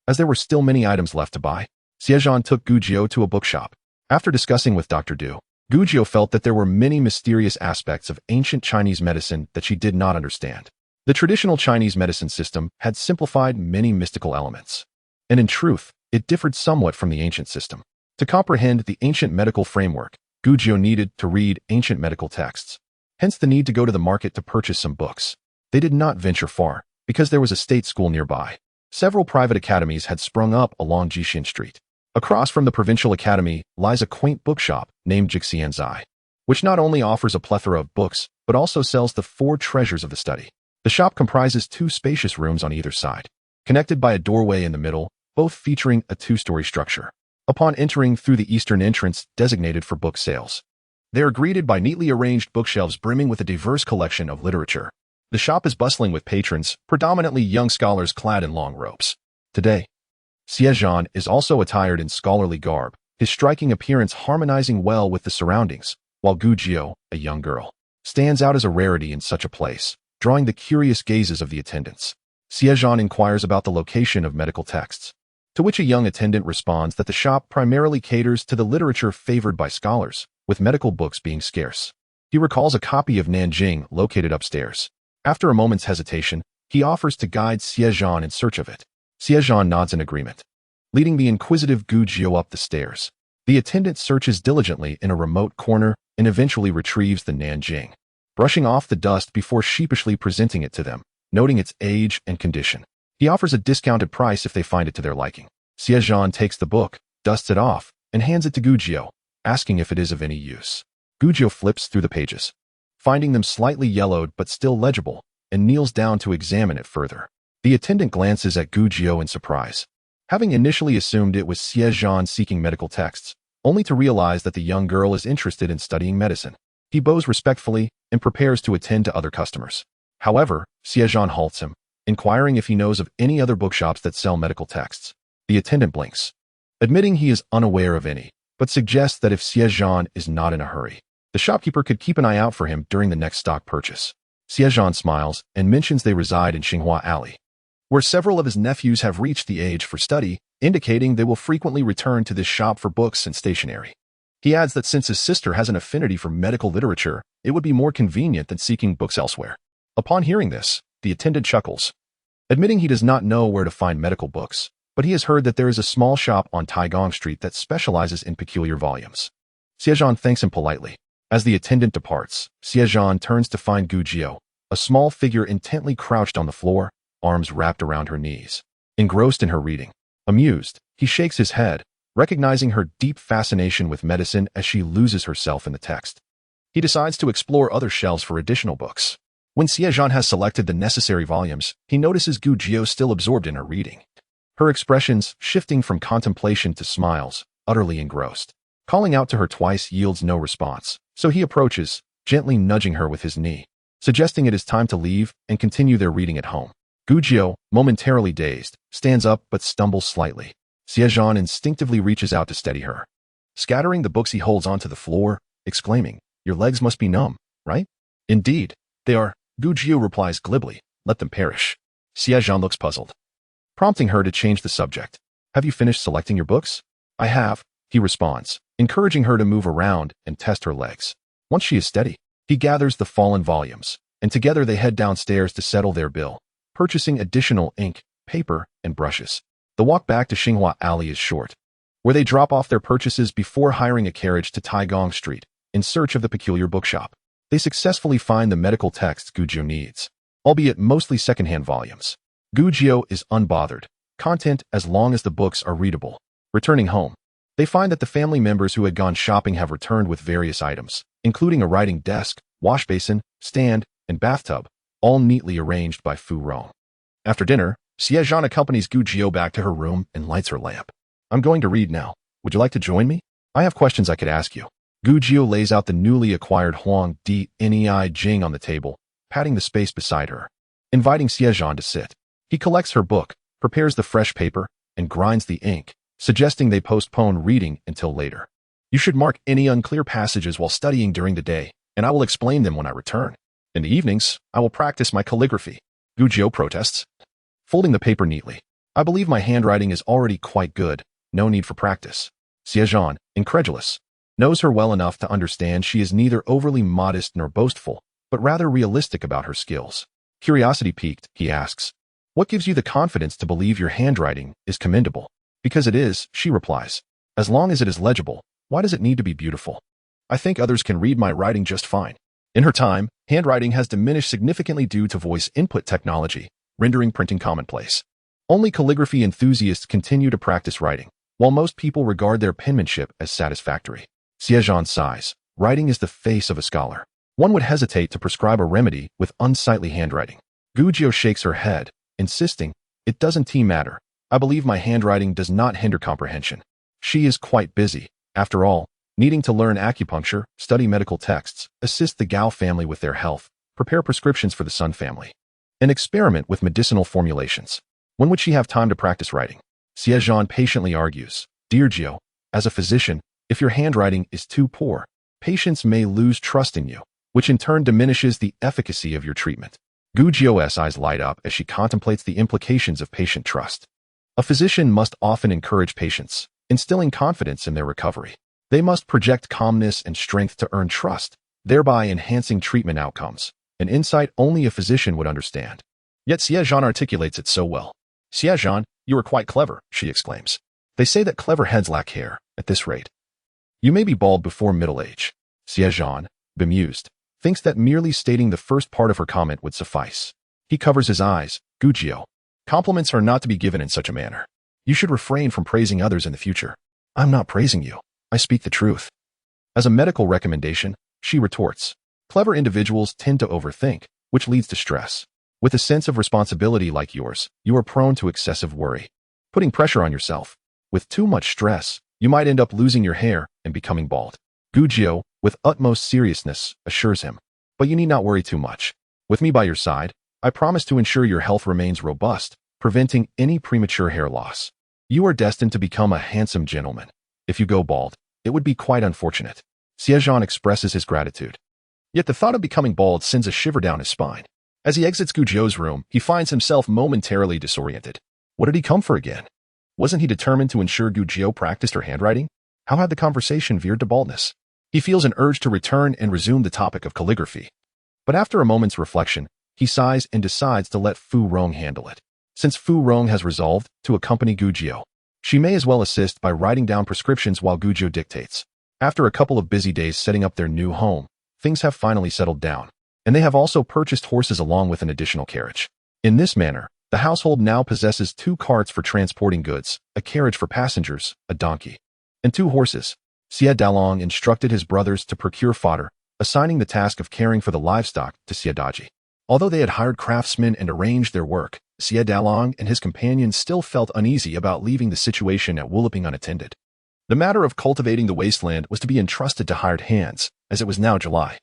As there were still many items left to buy, Xie Zhan took Gujiu to a bookshop. After discussing with Dr. Du, Gujiu felt that there were many mysterious aspects of ancient Chinese medicine that she did not understand. The traditional Chinese medicine system had simplified many mystical elements, and in truth, it differed somewhat from the ancient system. To comprehend the ancient medical framework, Gujiu needed to read ancient medical texts, hence the need to go to the market to purchase some books. They did not venture far, because there was a state school nearby. Several private academies had sprung up along Jixin Street. Across from the provincial academy lies a quaint bookshop named Jixianzai, which not only offers a plethora of books, but also sells the 4 treasures of the study. The shop comprises 2 spacious rooms on either side, connected by a doorway in the middle, both featuring a 2-story structure. Upon entering through the eastern entrance designated for book sales, they are greeted by neatly arranged bookshelves brimming with a diverse collection of literature. The shop is bustling with patrons, predominantly young scholars clad in long robes. Today, Xie Zhan is also attired in scholarly garb, his striking appearance harmonizing well with the surroundings, while Gujiu, a young girl, stands out as a rarity in such a place, drawing the curious gazes of the attendants. Xie Zhan inquires about the location of medical texts, to which a young attendant responds that the shop primarily caters to the literature favored by scholars, with medical books being scarce. He recalls a copy of Nanjing located upstairs. After a moment's hesitation, he offers to guide Xie Zhan in search of it. Xie Zhan nods in agreement, leading the inquisitive Gujiu up the stairs. The attendant searches diligently in a remote corner and eventually retrieves the Nanjing, brushing off the dust before sheepishly presenting it to them, noting its age and condition. He offers a discounted price if they find it to their liking. Xie Zhan takes the book, dusts it off, and hands it to Gujiu, asking if it is of any use. Gujiu flips through the pages, finding them slightly yellowed but still legible, and kneels down to examine it further. The attendant glances at Gujiu in surprise, having initially assumed it was Xie Zhan seeking medical texts, only to realize that the young girl is interested in studying medicine. He bows respectfully and prepares to attend to other customers. However, Xie Zhan halts him, inquiring if he knows of any other bookshops that sell medical texts. The attendant blinks, admitting he is unaware of any, but suggests that if Xie Zhan is not in a hurry, the shopkeeper could keep an eye out for him during the next stock purchase. Xie Zhan smiles and mentions they reside in Xinghua Alley, where several of his nephews have reached the age for study, indicating they will frequently return to this shop for books and stationery. He adds that since his sister has an affinity for medical literature, it would be more convenient than seeking books elsewhere. Upon hearing this, the attendant chuckles, admitting he does not know where to find medical books, but he has heard that there is a small shop on Taigong Street that specializes in peculiar volumes. Xie Zhan thanks him politely. As the attendant departs, Xie Zhan turns to find Gu Jiu, a small figure intently crouched on the floor, arms wrapped around her knees. Engrossed in her reading, amused, he shakes his head, recognizing her deep fascination with medicine as she loses herself in the text. He decides to explore other shelves for additional books. When Xie Zhan has selected the necessary volumes, he notices Gu Jiu still absorbed in her reading, her expressions shifting from contemplation to smiles, utterly engrossed. Calling out to her twice yields no response, so he approaches, gently nudging her with his knee, suggesting it is time to leave and continue their reading at home. Gu Jiu, momentarily dazed, stands up but stumbles slightly. Xie Zhan instinctively reaches out to steady her. Scattering the books he holds onto the floor, exclaiming, "Your legs must be numb, right?" "Indeed, they are," Gu Jiu replies glibly, "Let them perish." Xie Zhan looks puzzled, prompting her to change the subject. "Have you finished selecting your books?" "I have," he responds, encouraging her to move around and test her legs. Once she is steady, he gathers the fallen volumes, and together they head downstairs to settle their bill, purchasing additional ink, paper, and brushes. The walk back to Xinghua Alley is short, where they drop off their purchases before hiring a carriage to Taigong Street in search of the peculiar bookshop. They successfully find the medical texts Gu Jiu needs, albeit mostly secondhand volumes. Gu Jiu is unbothered, content as long as the books are readable. Returning home, they find that the family members who had gone shopping have returned with various items, including a writing desk, wash basin, stand, and bathtub, all neatly arranged by Fu Rong. After dinner, Xie Zhan accompanies Gu Jiu back to her room and lights her lamp. "I'm going to read now. Would you like to join me? I have questions I could ask you." Gu Jiu lays out the newly acquired Huang Di Nei Jing on the table, patting the space beside her, inviting Xie Zhan to sit. He collects her book, prepares the fresh paper, and grinds the ink, suggesting they postpone reading until later. "You should mark any unclear passages while studying during the day, and I will explain them when I return. In the evenings, I will practice my calligraphy." Gu Jiu protests, folding the paper neatly. "I believe my handwriting is already quite good, no need for practice." Xie Zhan, incredulous, knows her well enough to understand she is neither overly modest nor boastful, but rather realistic about her skills. Curiosity piqued, he asks, "What gives you the confidence to believe your handwriting is commendable?" "Because it is," she replies. "As long as it is legible, why does it need to be beautiful? I think others can read my writing just fine." In her time, handwriting has diminished significantly due to voice input technology, rendering printing commonplace. Only calligraphy enthusiasts continue to practice writing, while most people regard their penmanship as satisfactory. Xie Zhan sighs. Writing is the face of a scholar. One would hesitate to prescribe a remedy with unsightly handwriting. Gu Jiu shakes her head, insisting, "It doesn't matter. I believe my handwriting does not hinder comprehension." She is quite busy, after all, needing to learn acupuncture, study medical texts, assist the Gao family with their health, prepare prescriptions for the Sun family, and experiment with medicinal formulations. When would she have time to practice writing? Xie Zhan patiently argues, "Dear Jiu, as a physician, if your handwriting is too poor, patients may lose trust in you, which in turn diminishes the efficacy of your treatment." Gu Jiu's eyes light up as she contemplates the implications of patient trust. A physician must often encourage patients, instilling confidence in their recovery. They must project calmness and strength to earn trust, thereby enhancing treatment outcomes, an insight only a physician would understand. Yet Xie Zhan articulates it so well. "Xie Zhan, you are quite clever," she exclaims. "They say that clever heads lack hair. At this rate, you may be bald before middle age." Xie Zhan, bemused, thinks that merely stating the first part of her comment would suffice. He covers his eyes. "Gu Jiu, compliments are not to be given in such a manner. You should refrain from praising others in the future." "I'm not praising you. I speak the truth." As a medical recommendation, she retorts, "Clever individuals tend to overthink, which leads to stress. With a sense of responsibility like yours, you are prone to excessive worry, putting pressure on yourself. With too much stress, you might end up losing your hair and becoming bald." Gu Jiu, with utmost seriousness, assures him, "But you need not worry too much. With me by your side, I promise to ensure your health remains robust, preventing any premature hair loss. You are destined to become a handsome gentleman. If you go bald, it would be quite unfortunate. Xie Zhan expresses his gratitude. Yet the thought of becoming bald sends a shiver down his spine. As he exits Gu Jiu's room, he finds himself momentarily disoriented. What did he come for again? Wasn't he determined to ensure Gu Jiu practiced her handwriting? How had the conversation veered to baldness? He feels an urge to return and resume the topic of calligraphy. But after a moment's reflection, he sighs and decides to let Fu Rong handle it. Since Fu Rong has resolved to accompany Gu Jiu, she may as well assist by writing down prescriptions while Gu Jiu dictates. After a couple of busy days setting up their new home, things have finally settled down, and they have also purchased horses along with an additional carriage. In this manner, the household now possesses 2 carts for transporting goods, a carriage for passengers, a donkey, and 2 horses. Xie Dalong instructed his brothers to procure fodder, assigning the task of caring for the livestock to Xie Daji. Although they had hired craftsmen and arranged their work, Xie Dalong and his companions still felt uneasy about leaving the situation at Wuliping unattended. The matter of cultivating the wasteland was to be entrusted to hired hands, as it was now July,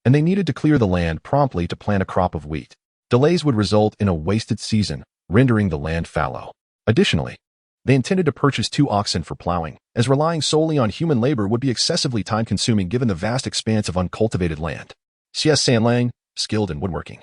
and they needed to clear the land promptly to plant a crop of wheat. Delays would result in a wasted season, rendering the land fallow. Additionally, they intended to purchase 2 oxen for plowing, as relying solely on human labor would be excessively time-consuming given the vast expanse of uncultivated land. Xie Sanlang, skilled in woodworking,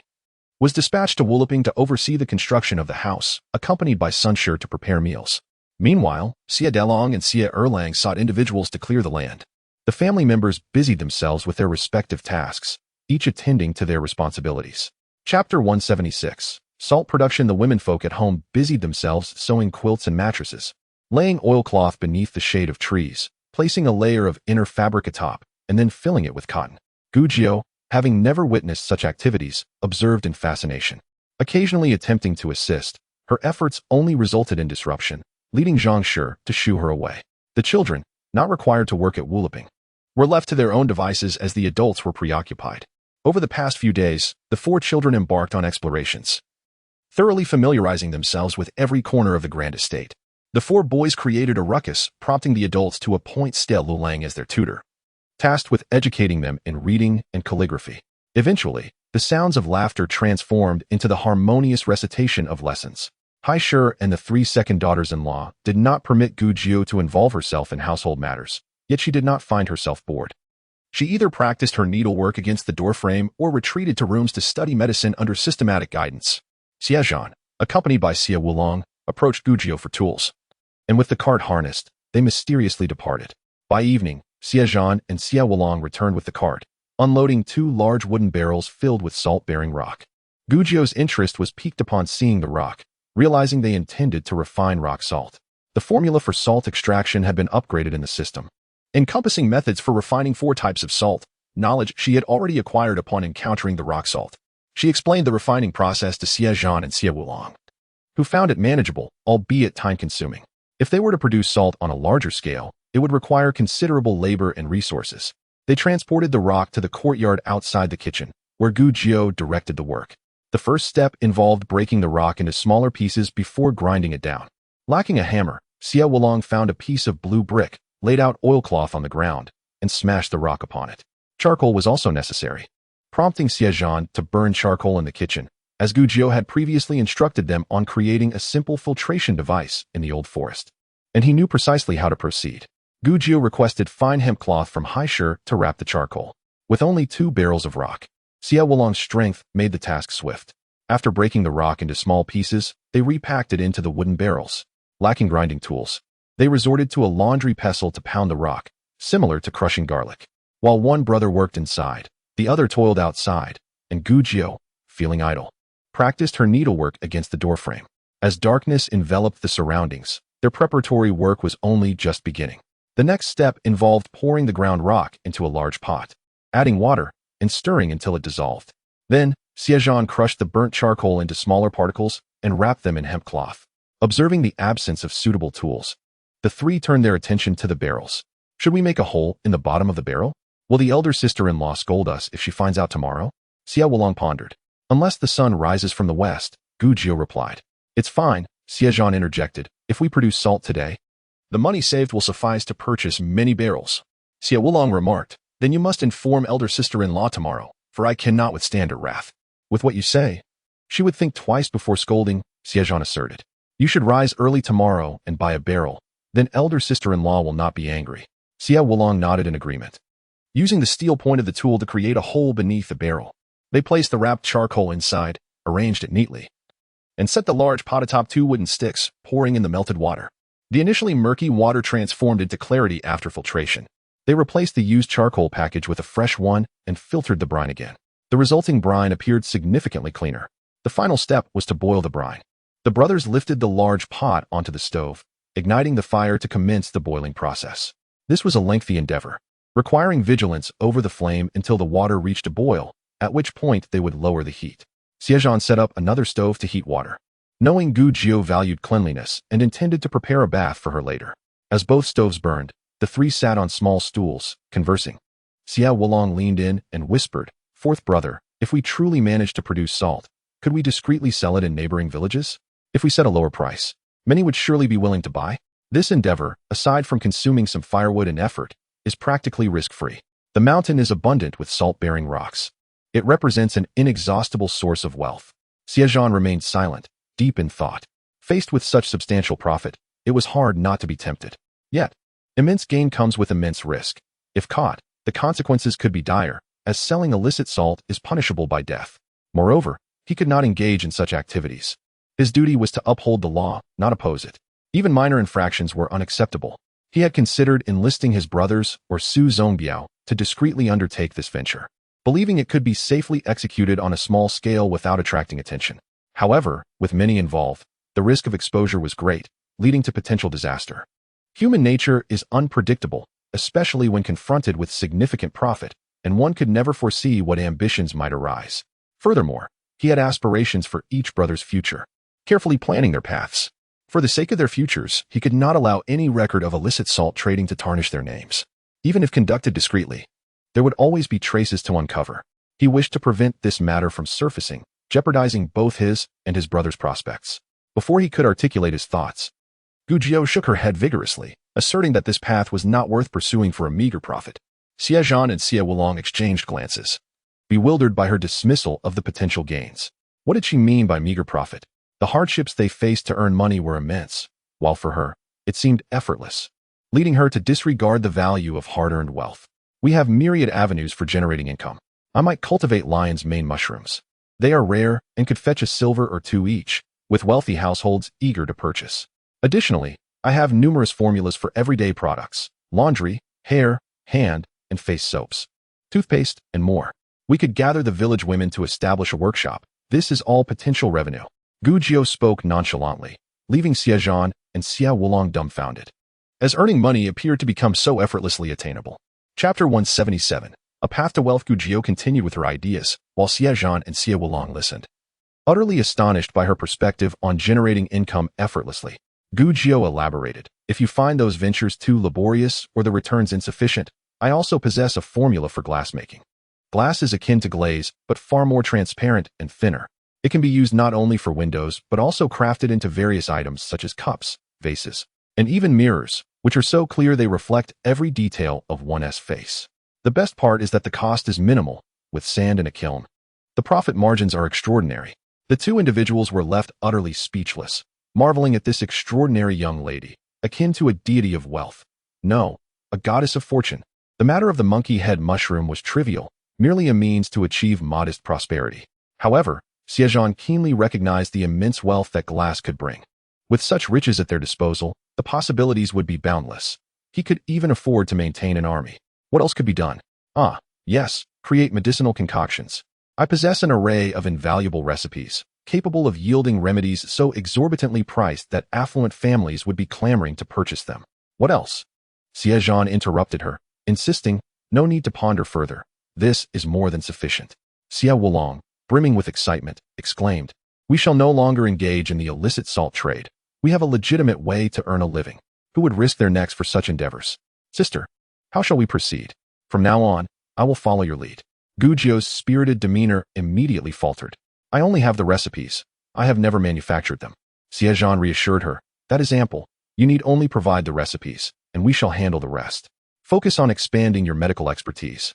was dispatched to Wuliping to oversee the construction of the house, accompanied by Sun Shi to prepare meals. Meanwhile, Xie Dalong and Xie Erlang sought individuals to clear the land. The family members busied themselves with their respective tasks, each attending to their responsibilities. Chapter 176. Salt production. The womenfolk at home busied themselves sewing quilts and mattresses, laying oilcloth beneath the shade of trees, placing a layer of inner fabric atop, and then filling it with cotton. Gu Jiu, having never witnessed such activities, observed in fascination. Occasionally attempting to assist, her efforts only resulted in disruption, leading Zhang Shi to shoo her away. The children, not required to work at Wuliping, were left to their own devices as the adults were preoccupied. Over the past few days, the 4 children embarked on explorations, thoroughly familiarizing themselves with every corner of the grand estate. The 4 boys created a ruckus, prompting the adults to appoint Stale Lulang as their tutor, tasked with educating them in reading and calligraphy. Eventually, the sounds of laughter transformed into the harmonious recitation of lessons. Hai Shi and the 3 second daughters-in-law did not permit Gu Jiu to involve herself in household matters, yet she did not find herself bored. She either practiced her needlework against the doorframe or retreated to rooms to study medicine under systematic guidance. Xie Zhan, accompanied by Xie Wulong, approached Gu Jiu for tools, and with the cart harnessed, they mysteriously departed. By evening, Xie Zhan and Xie Wulong returned with the cart, unloading 2 large wooden barrels filled with salt-bearing rock. Gu Jiu's interest was piqued upon seeing the rock, realizing they intended to refine rock salt. The formula for salt extraction had been upgraded in the system, encompassing methods for refining 4 types of salt, knowledge she had already acquired upon encountering the rock salt. She explained the refining process to Xie Zhan and Xie Wulong, who found it manageable, albeit time-consuming. If they were to produce salt on a larger scale, it would require considerable labor and resources. They transported the rock to the courtyard outside the kitchen, where Gu Jiu directed the work. The first step involved breaking the rock into smaller pieces before grinding it down. Lacking a hammer, Xie Wulong found a piece of blue brick, laid out oilcloth on the ground, and smashed the rock upon it. Charcoal was also necessary, prompting Xie Zhan to burn charcoal in the kitchen, as Gu Jiu had previously instructed them on creating a simple filtration device in the old forest, and he knew precisely how to proceed. Gu Jiu requested fine hemp cloth from Hai Shi to wrap the charcoal. With only 2 barrels of rock, Xie Wulong's strength made the task swift. After breaking the rock into small pieces, they repacked it into the wooden barrels. Lacking grinding tools, they resorted to a laundry pestle to pound the rock, similar to crushing garlic. While one brother worked inside, the other toiled outside, and Gu Jiu, feeling idle, practiced her needlework against the doorframe. As darkness enveloped the surroundings, their preparatory work was only just beginning. The next step involved pouring the ground rock into a large pot, adding water, and stirring until it dissolved. Then, Xie Zhan crushed the burnt charcoal into smaller particles and wrapped them in hemp cloth. Observing the absence of suitable tools, the 3 turned their attention to the barrels. Should we make a hole in the bottom of the barrel? Will the elder sister-in-law scold us if she finds out tomorrow? Xie Wulong pondered. Unless the sun rises from the west, Gu Jiu replied. It's fine, Xie Zhan interjected, if we produce salt today. The money saved will suffice to purchase many barrels. Xie Wulong remarked, then you must inform elder sister-in-law tomorrow, for I cannot withstand her wrath. With what you say, She would think twice before scolding, Xie Zhan asserted. You should rise early tomorrow and buy a barrel. Then elder sister-in-law will not be angry. Xie Wulong nodded in agreement. Using the steel point of the tool to create a hole beneath the barrel, they placed the wrapped charcoal inside, arranged it neatly, and set the large pot atop 2 wooden sticks, pouring in the melted water. The initially murky water transformed into clarity after filtration. They replaced the used charcoal package with a fresh one and filtered the brine again. The resulting brine appeared significantly cleaner. The final step was to boil the brine. The brothers lifted the large pot onto the stove, igniting the fire to commence the boiling process. This was a lengthy endeavor, requiring vigilance over the flame until the water reached a boil, at which point they would lower the heat. Xie Zhan set up another stove to heat water, knowing Gu Jiu valued cleanliness and intended to prepare a bath for her later. As both stoves burned, the 3 sat on small stools, conversing. Xie Wulong leaned in and whispered, "Fourth brother, if we truly manage to produce salt, could we discreetly sell it in neighboring villages? If we set a lower price, many would surely be willing to buy. This endeavor, aside from consuming some firewood and effort, is practically risk-free. The mountain is abundant with salt-bearing rocks. It represents an inexhaustible source of wealth." Xie Zhan remained silent, deep in thought. Faced with such substantial profit, it was hard not to be tempted. Yet, immense gain comes with immense risk. If caught, the consequences could be dire, as selling illicit salt is punishable by death. Moreover, he could not engage in such activities. His duty was to uphold the law, not oppose it. Even minor infractions were unacceptable. He had considered enlisting his brothers or Su Zongbiao to discreetly undertake this venture, believing it could be safely executed on a small scale without attracting attention. However, with many involved, the risk of exposure was great, leading to potential disaster. Human nature is unpredictable, especially when confronted with significant profit, and one could never foresee what ambitions might arise. Furthermore, he had aspirations for each brother's future, carefully planning their paths. For the sake of their futures, he could not allow any record of illicit salt trading to tarnish their names. Even if conducted discreetly, there would always be traces to uncover. He wished to prevent this matter from surfacing, jeopardizing both his and his brother's prospects. Before he could articulate his thoughts, Gu Jiu shook her head vigorously, asserting that this path was not worth pursuing for a meager profit. Xie Zhan and Xie Wulong exchanged glances, bewildered by her dismissal of the potential gains. What did she mean by meager profit? The hardships they faced to earn money were immense, while for her, it seemed effortless, leading her to disregard the value of hard-earned wealth. We have myriad avenues for generating income. I might cultivate lion's mane mushrooms. They are rare and could fetch a silver or 2 each, with wealthy households eager to purchase. Additionally, I have numerous formulas for everyday products, laundry, hair, hand, and face soaps, toothpaste, and more. We could gather the village women to establish a workshop. This is all potential revenue. Gu Jiu spoke nonchalantly, leaving Xie Zhan and Xie Wulong dumbfounded, as earning money appeared to become so effortlessly attainable. Chapter 177. A Path to Wealth. Gu Jiu continued with her ideas, while Xie Zhan and Xie Wulong listened, utterly astonished by her perspective on generating income effortlessly. Gu Jiu elaborated, "If you find those ventures too laborious or the returns insufficient, I also possess a formula for glassmaking. Glass is akin to glaze, but far more transparent and thinner. It can be used not only for windows, but also crafted into various items such as cups, vases, and even mirrors, which are so clear they reflect every detail of one's face. The best part is that the cost is minimal, with sand and a kiln. The profit margins are extraordinary." The 2 individuals were left utterly speechless, marveling at this extraordinary young lady, akin to a deity of wealth. No, a goddess of fortune. The matter of the monkey head mushroom was trivial, merely a means to achieve modest prosperity. However, Xie Zhan keenly recognized the immense wealth that glass could bring. With such riches at their disposal, the possibilities would be boundless. He could even afford to maintain an army. What else could be done? Yes, create medicinal concoctions. I possess an array of invaluable recipes, capable of yielding remedies so exorbitantly priced that affluent families would be clamoring to purchase them. What else? Xie Zhan interrupted her, insisting, "No need to ponder further. This is more than sufficient." Xie Wulong, brimming with excitement, exclaimed, "We shall no longer engage in the illicit salt trade. We have a legitimate way to earn a living. Who would risk their necks for such endeavors? Sister, how shall we proceed? From now on, I will follow your lead." Gu Jiu's spirited demeanor immediately faltered. "I only have the recipes. I have never manufactured them." Xie Zhan reassured her, "That is ample. You need only provide the recipes, and we shall handle the rest. Focus on expanding your medical expertise.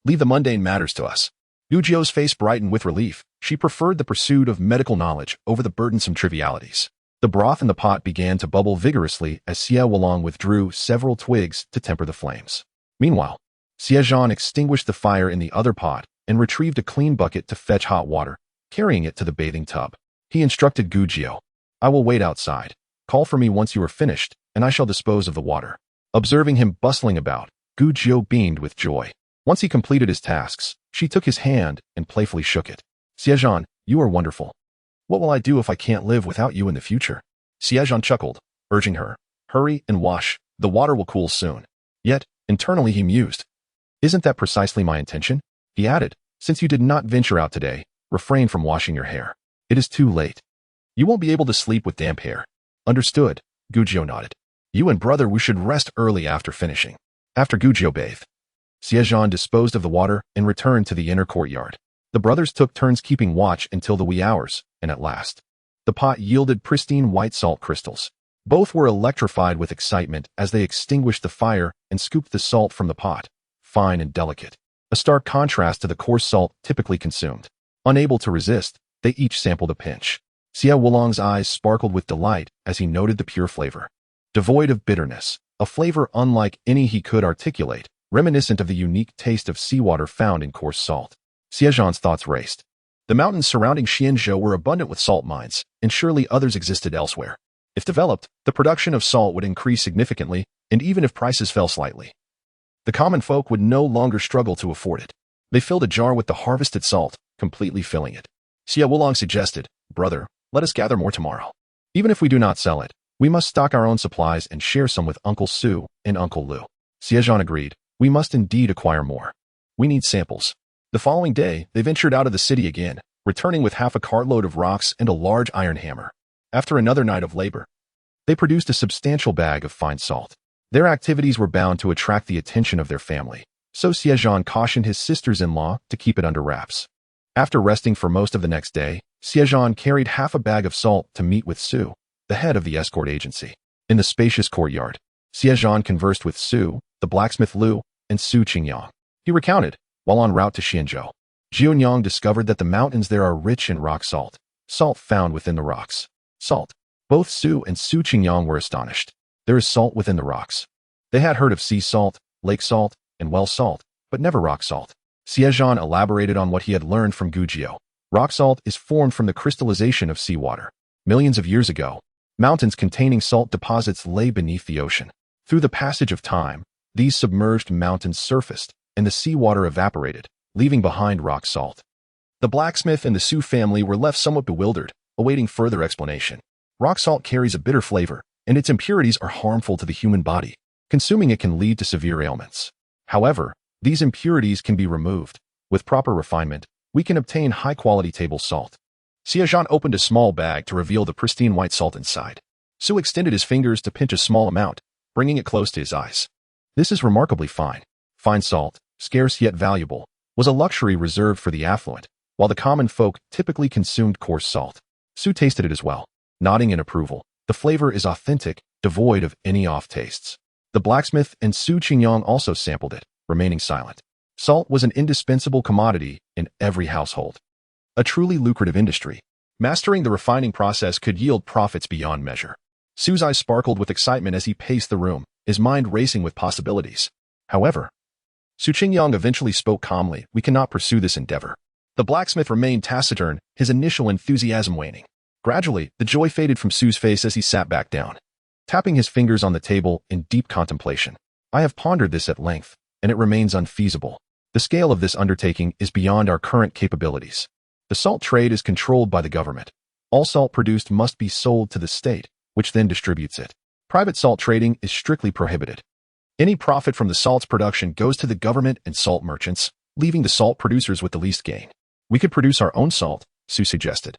Leave the mundane matters to us." Gujio's face brightened with relief. She preferred the pursuit of medical knowledge over the burdensome trivialities. The broth in the pot began to bubble vigorously as Xie Zhan withdrew several twigs to temper the flames. Meanwhile, Xie Zhan extinguished the fire in the other pot and retrieved a clean bucket to fetch hot water, carrying it to the bathing tub. He instructed Gujio, "I will wait outside. Call for me once you are finished, and I shall dispose of the water." Observing him bustling about, Gujio beamed with joy. Once he completed his tasks, she took his hand and playfully shook it. "Xie Zhan, you are wonderful. What will I do if I can't live without you in the future?" Xie Zhan chuckled, urging her, "Hurry and wash, the water will cool soon." Yet, internally he mused, "Isn't that precisely my intention?" He added, "Since you did not venture out today, refrain from washing your hair. It is too late. You won't be able to sleep with damp hair." "Understood," Gujio nodded. "You and brother Wu should rest early after finishing." After Gujio bathed, Xie Zhan disposed of the water and returned to the inner courtyard. The brothers took turns keeping watch until the wee hours, and at last, the pot yielded pristine white salt crystals. Both were electrified with excitement as they extinguished the fire and scooped the salt from the pot, fine and delicate, a stark contrast to the coarse salt typically consumed. Unable to resist, they each sampled a pinch. Xie Zhan's eyes sparkled with delight as he noted the pure flavor. Devoid of bitterness, a flavor unlike any he could articulate, reminiscent of the unique taste of seawater found in coarse salt. Xie Zhan's thoughts raced. The mountains surrounding Xianzhou were abundant with salt mines, and surely others existed elsewhere. If developed, the production of salt would increase significantly, and even if prices fell slightly, the common folk would no longer struggle to afford it. They filled a jar with the harvested salt, completely filling it. Xie Zhan suggested, "Brother, let us gather more tomorrow. Even if we do not sell it, we must stock our own supplies and share some with Uncle Su and Uncle Lu." Xie Zhan agreed. "We must indeed acquire more. We need samples." The following day, they ventured out of the city again, returning with half a cartload of rocks and a large iron hammer. After another night of labor, they produced a substantial bag of fine salt. Their activities were bound to attract the attention of their family, so Xie Zhan cautioned his sisters-in-law to keep it under wraps. After resting for most of the next day, Xie Zhan carried half a bag of salt to meet with Su, the head of the escort agency. In the spacious courtyard, Xie Zhan conversed with Su, the blacksmith Lu, and Su Qingyang. He recounted, while en route to Xianzhou, Jianyang discovered that the mountains there are rich in rock salt, salt found within the rocks. Salt. Both Su and Su Qingyang were astonished. There is salt within the rocks. They had heard of sea salt, lake salt, and well salt, but never rock salt. Xie Zhan elaborated on what he had learned from Gujio. Rock salt is formed from the crystallization of seawater. Millions of years ago, mountains containing salt deposits lay beneath the ocean. Through the passage of time, these submerged mountains surfaced, and the seawater evaporated, leaving behind rock salt. The blacksmith and the Su family were left somewhat bewildered, awaiting further explanation. Rock salt carries a bitter flavor, and its impurities are harmful to the human body. Consuming it can lead to severe ailments. However, these impurities can be removed. With proper refinement, we can obtain high-quality table salt. Xie Zhan opened a small bag to reveal the pristine white salt inside. Su extended his fingers to pinch a small amount, bringing it close to his eyes. This is remarkably fine. Fine salt, scarce yet valuable, was a luxury reserved for the affluent, while the common folk typically consumed coarse salt. Su tasted it as well, nodding in approval. The flavor is authentic, devoid of any off-tastes. The blacksmith and Su Qingyang also sampled it, remaining silent. Salt was an indispensable commodity in every household. A truly lucrative industry. Mastering the refining process could yield profits beyond measure. Su's eyes sparkled with excitement as he paced the room, his mind racing with possibilities. However, Su Qingyang eventually spoke calmly, "We cannot pursue this endeavor." The blacksmith remained taciturn, his initial enthusiasm waning. Gradually, the joy faded from Su's face as he sat back down, tapping his fingers on the table in deep contemplation. "I have pondered this at length, and it remains unfeasible. The scale of this undertaking is beyond our current capabilities. The salt trade is controlled by the government. All salt produced must be sold to the state, which then distributes it. Private salt trading is strictly prohibited. Any profit from the salt's production goes to the government and salt merchants, leaving the salt producers with the least gain. We could produce our own salt," Su suggested,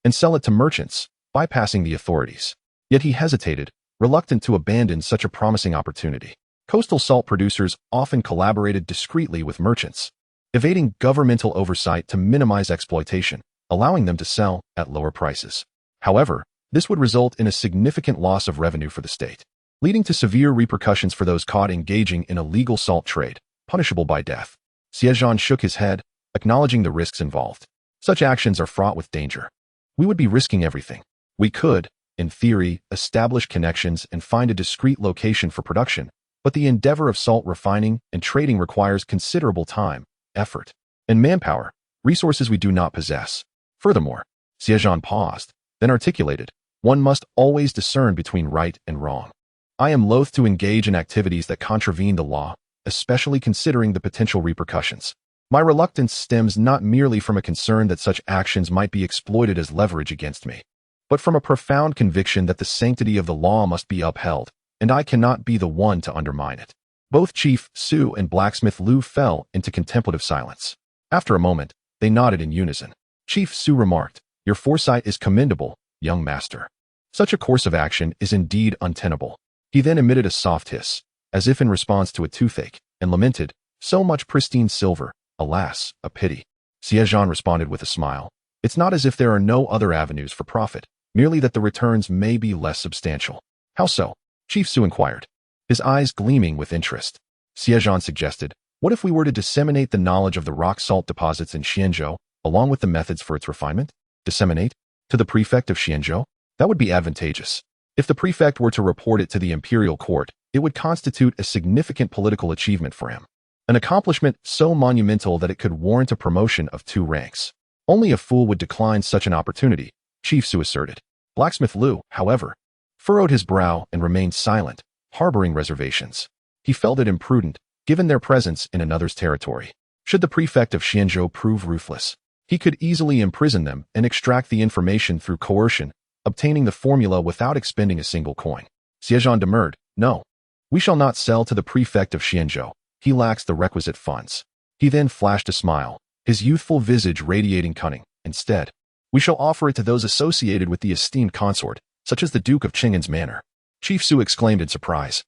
"and sell it to merchants, bypassing the authorities." Yet he hesitated, reluctant to abandon such a promising opportunity. Coastal salt producers often collaborated discreetly with merchants, evading governmental oversight to minimize exploitation, allowing them to sell at lower prices. However, this would result in a significant loss of revenue for the state, leading to severe repercussions for those caught engaging in illegal salt trade, punishable by death. Xie Zhan shook his head, acknowledging the risks involved. Such actions are fraught with danger. We would be risking everything. We could, in theory, establish connections and find a discrete location for production, but the endeavor of salt refining and trading requires considerable time, effort, and manpower, resources we do not possess. Furthermore, Xie Zhan paused, then articulated, one must always discern between right and wrong. I am loath to engage in activities that contravene the law, especially considering the potential repercussions. My reluctance stems not merely from a concern that such actions might be exploited as leverage against me, but from a profound conviction that the sanctity of the law must be upheld, and I cannot be the one to undermine it. Both Chief Su and Blacksmith Lu fell into contemplative silence. After a moment, they nodded in unison. Chief Su remarked, "Your foresight is commendable, young master. Such a course of action is indeed untenable." He then emitted a soft hiss, as if in response to a toothache, and lamented, "So much pristine silver, alas, a pity." Xie Zhan responded with a smile. "It's not as if there are no other avenues for profit, merely that the returns may be less substantial." "How so?" Chief Su inquired, his eyes gleaming with interest. Xie Zhan suggested, "What if we were to disseminate the knowledge of the rock salt deposits in Xianzhou, along with the methods for its refinement? Disseminate? To the prefect of Xianzhou? That would be advantageous. If the prefect were to report it to the imperial court, it would constitute a significant political achievement for him. An accomplishment so monumental that it could warrant a promotion of 2 ranks. Only a fool would decline such an opportunity," Chief Su asserted. Blacksmith Lu, however, furrowed his brow and remained silent, harboring reservations. He felt it imprudent, given their presence in another's territory. Should the prefect of Xianzhou prove ruthless, he could easily imprison them and extract the information through coercion, obtaining the formula without expending a single coin. Xie Zhan demurred, "No, we shall not sell to the prefect of Xianzhou. He lacks the requisite funds." He then flashed a smile, his youthful visage radiating cunning. "Instead, we shall offer it to those associated with the esteemed consort, such as the Duke of Qing'an's manor." Chief Su exclaimed in surprise.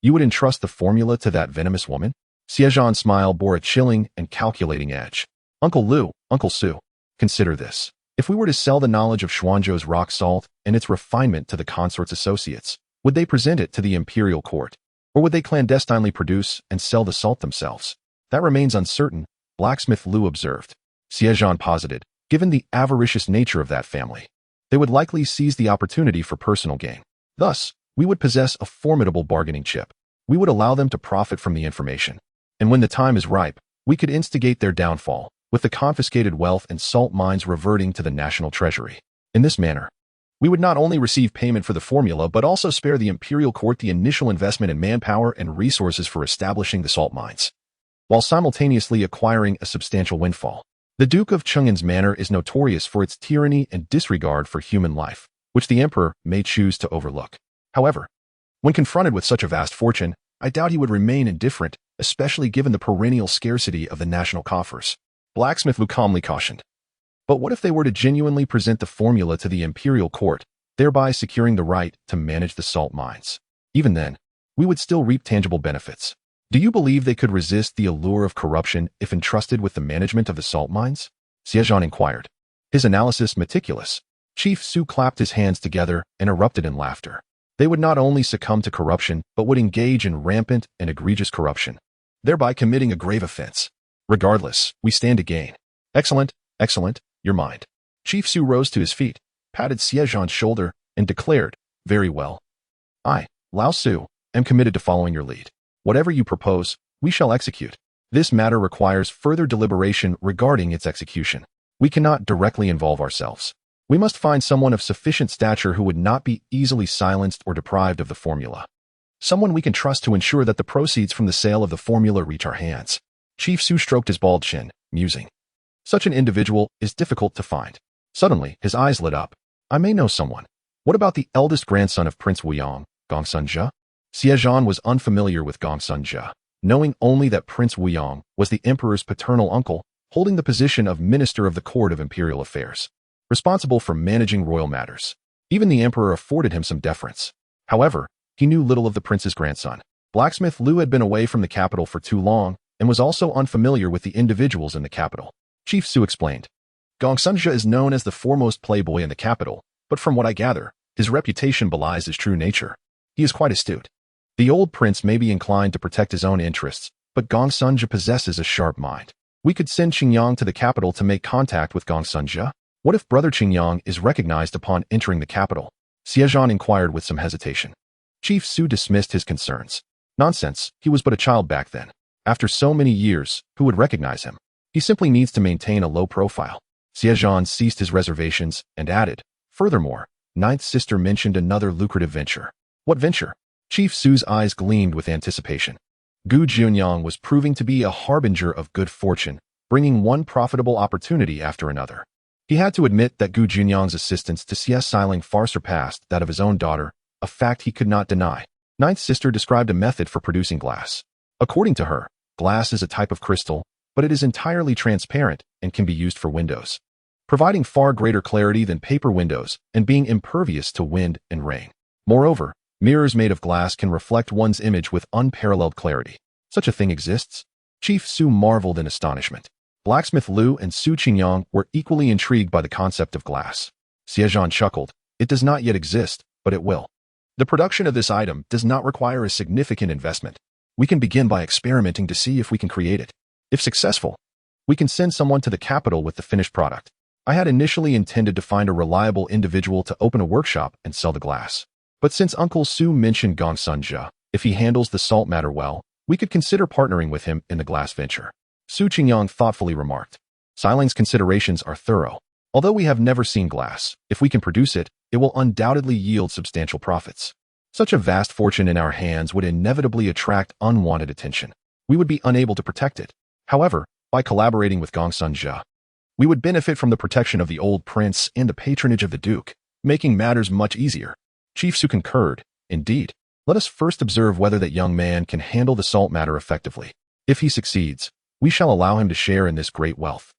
"You would entrust the formula to that venomous woman?" Xie Zhan's smile bore a chilling and calculating edge. "Uncle Lu, Uncle Su, consider this. If we were to sell the knowledge of Xuanzhou's rock salt and its refinement to the consort's associates, would they present it to the imperial court, or would they clandestinely produce and sell the salt themselves? That remains uncertain," Blacksmith Lu observed. Xie Zhan posited, "Given the avaricious nature of that family, they would likely seize the opportunity for personal gain. Thus, we would possess a formidable bargaining chip. We would allow them to profit from the information, and when the time is ripe, we could instigate their downfall, with the confiscated wealth and salt mines reverting to the national treasury. In this manner, we would not only receive payment for the formula but also spare the imperial court the initial investment in manpower and resources for establishing the salt mines, while simultaneously acquiring a substantial windfall. The Duke of Qing'an's manor is notorious for its tyranny and disregard for human life, which the emperor may choose to overlook. However, when confronted with such a vast fortune, I doubt he would remain indifferent, especially given the perennial scarcity of the national coffers." Blacksmith Lu calmly cautioned. "But what if they were to genuinely present the formula to the imperial court, thereby securing the right to manage the salt mines? Even then, we would still reap tangible benefits. Do you believe they could resist the allure of corruption if entrusted with the management of the salt mines?" Xie Zhan inquired, his analysis meticulous. Chief Su clapped his hands together and erupted in laughter. "They would not only succumb to corruption, but would engage in rampant and egregious corruption, thereby committing a grave offense. Regardless, we stand to gain." "Excellent, excellent, your mind." Chief Su rose to his feet, patted Xie Zhan's shoulder, and declared, "Very well. I, Lao Su, am committed to following your lead. Whatever you propose, we shall execute. This matter requires further deliberation regarding its execution. We cannot directly involve ourselves. We must find someone of sufficient stature who would not be easily silenced or deprived of the formula. Someone we can trust to ensure that the proceeds from the sale of the formula reach our hands." Chief Su stroked his bald chin, musing. "Such an individual is difficult to find." Suddenly, his eyes lit up. "I may know someone. What about the eldest grandson of Prince Wuyong, Gongsun Zhe?" Xie Zhan was unfamiliar with Gongsun Zhe, knowing only that Prince Wuyong was the emperor's paternal uncle, holding the position of Minister of the Court of Imperial Affairs, responsible for managing royal matters. Even the emperor afforded him some deference. However, he knew little of the prince's grandson. Blacksmith Lu had been away from the capital for too long and was also unfamiliar with the individuals in the capital. Chief Su explained, "Gongsun Zhe is known as the foremost playboy in the capital, but from what I gather, his reputation belies his true nature. He is quite astute. The old prince may be inclined to protect his own interests, but Gongsun Zhe possesses a sharp mind. We could send Qingyang to the capital to make contact with Gongsun. What if brother Qingyang is recognized upon entering the capital? Xie Zhan inquired with some hesitation. Chief Su dismissed his concerns. Nonsense, he was but a child back then. After so many years, who would recognize him? He simply needs to maintain a low profile. Xie Zhan ceased his reservations and added, furthermore, Ninth Sister mentioned another lucrative venture. What venture? Chief Su's eyes gleamed with anticipation. Gu Jianyang was proving to be a harbinger of good fortune, bringing one profitable opportunity after another. He had to admit that Gu Jianyang's assistance to Xie Xiling far surpassed that of his own daughter, a fact he could not deny. Ninth Sister described a method for producing glass. According to her, glass is a type of crystal, but it is entirely transparent and can be used for windows, providing far greater clarity than paper windows and being impervious to wind and rain. Moreover, mirrors made of glass can reflect one's image with unparalleled clarity. Such a thing exists? Chief Su marveled in astonishment. Blacksmith Liu and Su Qingyang were equally intrigued by the concept of glass. Xie Zhan chuckled. It does not yet exist, but it will. The production of this item does not require a significant investment. We can begin by experimenting to see if we can create it. If successful, we can send someone to the capital with the finished product. I had initially intended to find a reliable individual to open a workshop and sell the glass. But since Uncle Su mentioned Gongsun, if he handles the salt matter well, we could consider partnering with him in the glass venture. Su Qingyang thoughtfully remarked. Xiling's considerations are thorough. Although we have never seen glass, if we can produce it, it will undoubtedly yield substantial profits. Such a vast fortune in our hands would inevitably attract unwanted attention. We would be unable to protect it. However, by collaborating with Gongsun, we would benefit from the protection of the old prince and the patronage of the duke, making matters much easier. Chief Su concurred. Indeed, let us first observe whether that young man can handle the salt matter effectively. If he succeeds, we shall allow him to share in this great wealth.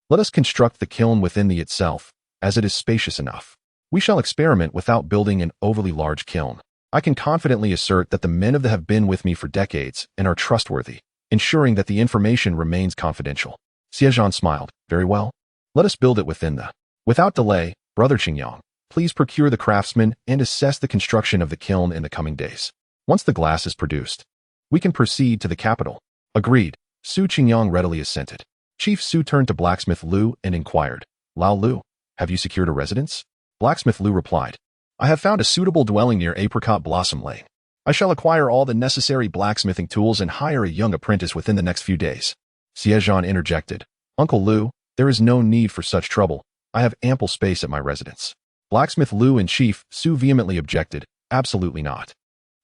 Let us construct the kiln within the itself, as it is spacious enough. We shall experiment without building an overly large kiln. I can confidently assert that the men of the have been with me for decades and are trustworthy, ensuring that the information remains confidential. Xie Zhan smiled. Very well. Let us build it within the. Without delay, brother Qingyang, please procure the craftsmen and assess the construction of the kiln in the coming days. Once the glass is produced, we can proceed to the capital. Agreed. Su Qingyang readily assented. Chief Su turned to Blacksmith Liu and inquired, Lao Liu, have you secured a residence? Blacksmith Liu replied, I have found a suitable dwelling near Apricot Blossom Lane. I shall acquire all the necessary blacksmithing tools and hire a young apprentice within the next few days. Xie Zhan interjected, Uncle Liu, there is no need for such trouble. I have ample space at my residence. Blacksmith Liu and Chief Su vehemently objected, absolutely not.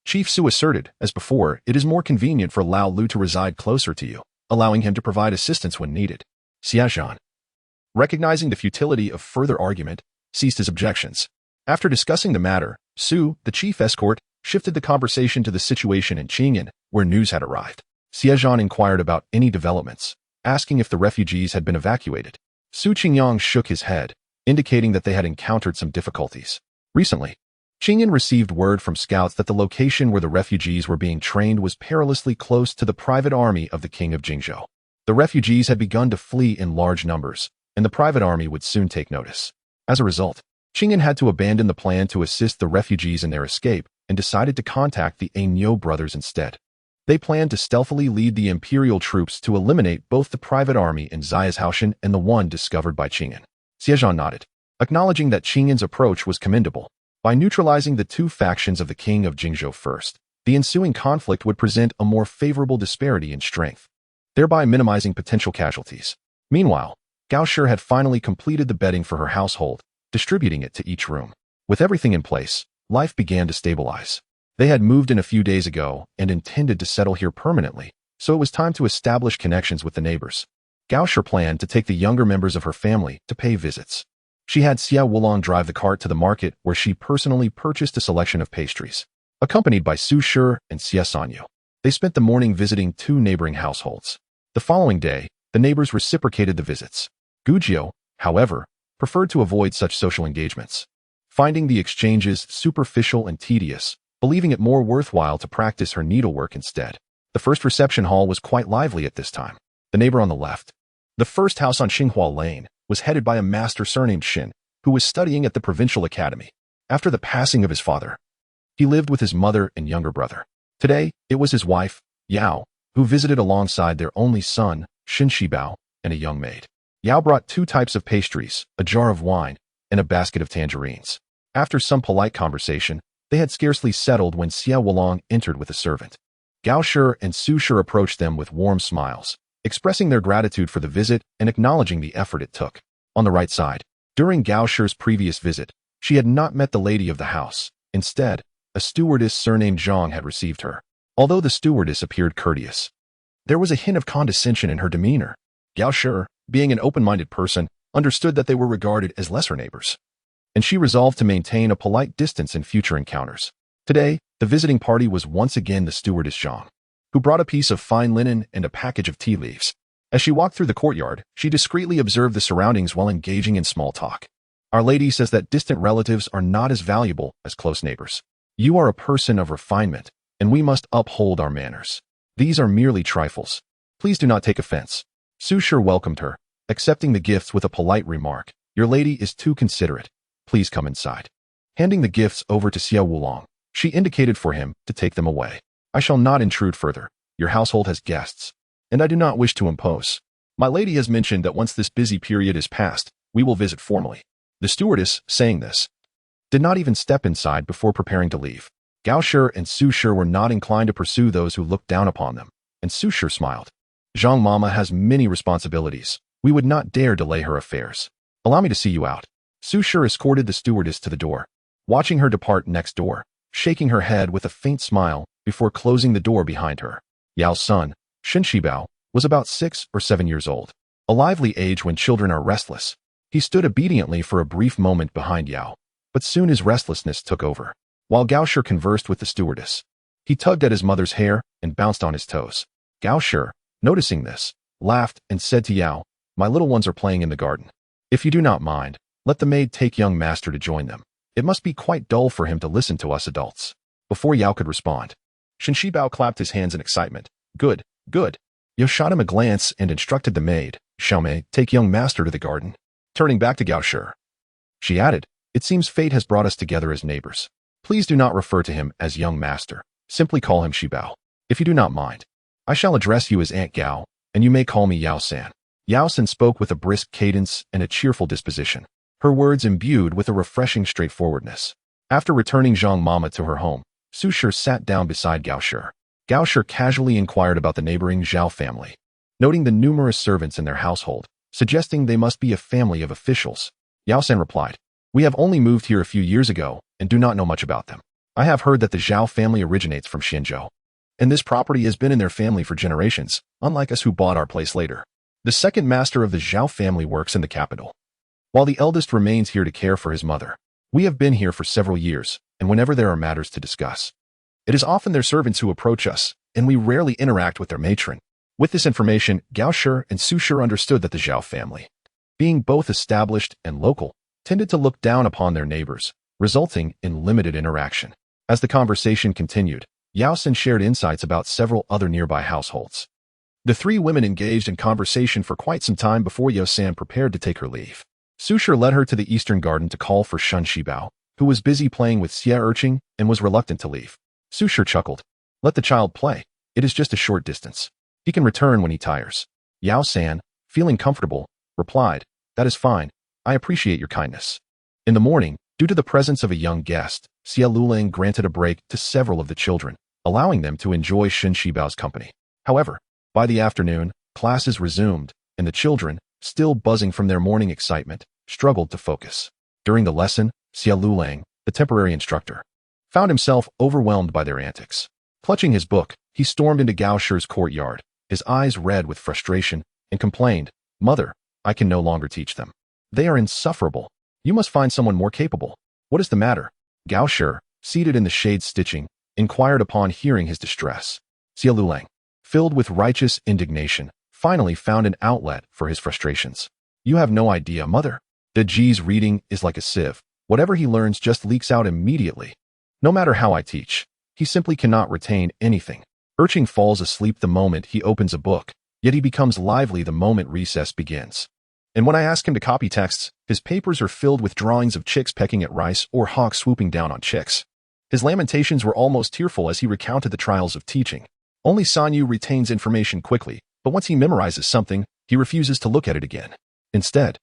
Chief Su asserted, as before, it is more convenient for Lao Liu to reside closer to you, allowing him to provide assistance when needed. Xie Zhan, recognizing the futility of further argument, ceased his objections. After discussing the matter, Su, the chief escort, shifted the conversation to the situation in Qingyan, where news had arrived. Xie Zhan inquired about any developments, asking if the refugees had been evacuated. Su Qingyang shook his head, indicating that they had encountered some difficulties. Recently, Qingyan received word from scouts that the location where the refugees were being trained was perilously close to the private army of the king of Jingzhou. The refugees had begun to flee in large numbers, and the private army would soon take notice. As a result, Qingyan had to abandon the plan to assist the refugees in their escape and decided to contact the Ainyo brothers instead. They planned to stealthily lead the imperial troops to eliminate both the private army in Xiaoshaoshan and the one discovered by Qingyan. Xie Zhan nodded, acknowledging that Qingyan's approach was commendable. By neutralizing the two factions of the king of Jingzhou first, the ensuing conflict would present a more favorable disparity in strength, thereby minimizing potential casualties. Meanwhile, Gao Shi had finally completed the bedding for her household, distributing it to each room. With everything in place, life began to stabilize. They had moved in a few days ago and intended to settle here permanently, so it was time to establish connections with the neighbors. Gao Shi planned to take the younger members of her family to pay visits. She had Xie Wulong drive the cart to the market where she personally purchased a selection of pastries. Accompanied by Su Shi and Xie Sanyu, they spent the morning visiting two neighboring households. The following day, the neighbors reciprocated the visits. Gujiu, however, preferred to avoid such social engagements, finding the exchanges superficial and tedious, believing it more worthwhile to practice her needlework instead. The first reception hall was quite lively at this time. The neighbor on the left, the first house on Xinghua Lane, was headed by a master surnamed Xin, who was studying at the provincial academy. After the passing of his father, he lived with his mother and younger brother. Today, it was his wife, Yao, who visited alongside their only son, Xin Shibao, and a young maid. Yao brought 2 types of pastries, a jar of wine, and a basket of tangerines. After some polite conversation, they had scarcely settled when Xie Wulong entered with a servant. Gao Shi and Su Shi approached them with warm smiles, expressing their gratitude for the visit and acknowledging the effort it took. On the right side, during Gao Shi's previous visit, she had not met the lady of the house. Instead, a stewardess surnamed Zhang had received her. Although the stewardess appeared courteous, there was a hint of condescension in her demeanor. Gao Shi, being an open-minded person, understood that they were regarded as lesser neighbors, and she resolved to maintain a polite distance in future encounters. Today, the visiting party was once again the stewardess Zhang, who brought a piece of fine linen and a package of tea leaves. As she walked through the courtyard, she discreetly observed the surroundings while engaging in small talk. Our Lady says that distant relatives are not as valuable as close neighbors. You are a person of refinement, and we must uphold our manners. These are merely trifles. Please do not take offense. Su Shi welcomed her, accepting the gifts with a polite remark. Your lady is too considerate. Please come inside. Handing the gifts over to Xie Wulong, she indicated for him to take them away. I shall not intrude further. Your household has guests, and I do not wish to impose. My lady has mentioned that once this busy period is past, we will visit formally. The stewardess, saying this, did not even step inside before preparing to leave. Gao Shi and Su Shi were not inclined to pursue those who looked down upon them, and Su Shi smiled. Zhang Mama has many responsibilities. We would not dare delay her affairs. Allow me to see you out. Su Shi escorted the stewardess to the door, watching her depart next door, shaking her head with a faint smile before closing the door behind her. Yao's son, Shen Shibao, was about 6 or 7 years old, a lively age when children are restless. He stood obediently for a brief moment behind Yao, but soon his restlessness took over. While Gao Shi conversed with the stewardess, he tugged at his mother's hair and bounced on his toes. Gao Shi, noticing this, laughed and said to Yao, my little ones are playing in the garden. If you do not mind, let the maid take young master to join them. It must be quite dull for him to listen to us adults. Before Yao could respond, Shen Shibao clapped his hands in excitement. Good, good. Yao shot him a glance and instructed the maid, Xiaomei, take young master to the garden. Turning back to Gao Shi, she added, it seems fate has brought us together as neighbors. Please do not refer to him as young master. Simply call him Shibao. If you do not mind, I shall address you as Aunt Gao, and you may call me Yao-san. Yao-san spoke with a brisk cadence and a cheerful disposition, her words imbued with a refreshing straightforwardness. After returning Zhang Mama to her home, Su Shi sat down beside Gao Shi. Gao Shi casually inquired about the neighboring Zhao family, noting the numerous servants in their household, suggesting they must be a family of officials. Yao-san replied, we have only moved here a few years ago and do not know much about them. I have heard that the Zhao family originates from Xinzhou, and this property has been in their family for generations, unlike us who bought our place later. The second master of the Zhao family works in the capital, while the eldest remains here to care for his mother. We have been here for several years, and whenever there are matters to discuss, it is often their servants who approach us, and we rarely interact with their matron. With this information, Gao Shi and Su Shi understood that the Zhao family, being both established and local, tended to look down upon their neighbors, resulting in limited interaction. As the conversation continued, Yao-san shared insights about several other nearby households. The 3 women engaged in conversation for quite some time before Yao-san prepared to take her leave. Su Shi led her to the eastern garden to call for Shen Shibao, who was busy playing with Xie Urchin and was reluctant to leave. Su Shi chuckled. Let the child play. It is just a short distance. He can return when he tires. Yao-san, feeling comfortable, replied, that is fine. I appreciate your kindness. In the morning, due to the presence of a young guest, Xie Lulang granted a break to several of the children, allowing them to enjoy Shen Shibao's company. However, by the afternoon, classes resumed, and the children, still buzzing from their morning excitement, struggled to focus. During the lesson, Xie Lulang, the temporary instructor, found himself overwhelmed by their antics. Clutching his book, he stormed into Gao Shi's courtyard, his eyes red with frustration, and complained, Mother, I can no longer teach them. They are insufferable. You must find someone more capable. What is the matter? Gao Shi, seated in the shade stitching, inquired upon hearing his distress. Xie Lulang, filled with righteous indignation, finally found an outlet for his frustrations. You have no idea, Mother. De Ji's reading is like a sieve. Whatever he learns just leaks out immediately. No matter how I teach, he simply cannot retain anything. Urchin falls asleep the moment he opens a book, yet he becomes lively the moment recess begins. And when I ask him to copy texts, his papers are filled with drawings of chicks pecking at rice or hawks swooping down on chicks. His lamentations were almost tearful as he recounted the trials of teaching. Only Sanyu retains information quickly, but once he memorizes something, he he refuses to look at it again. Instead,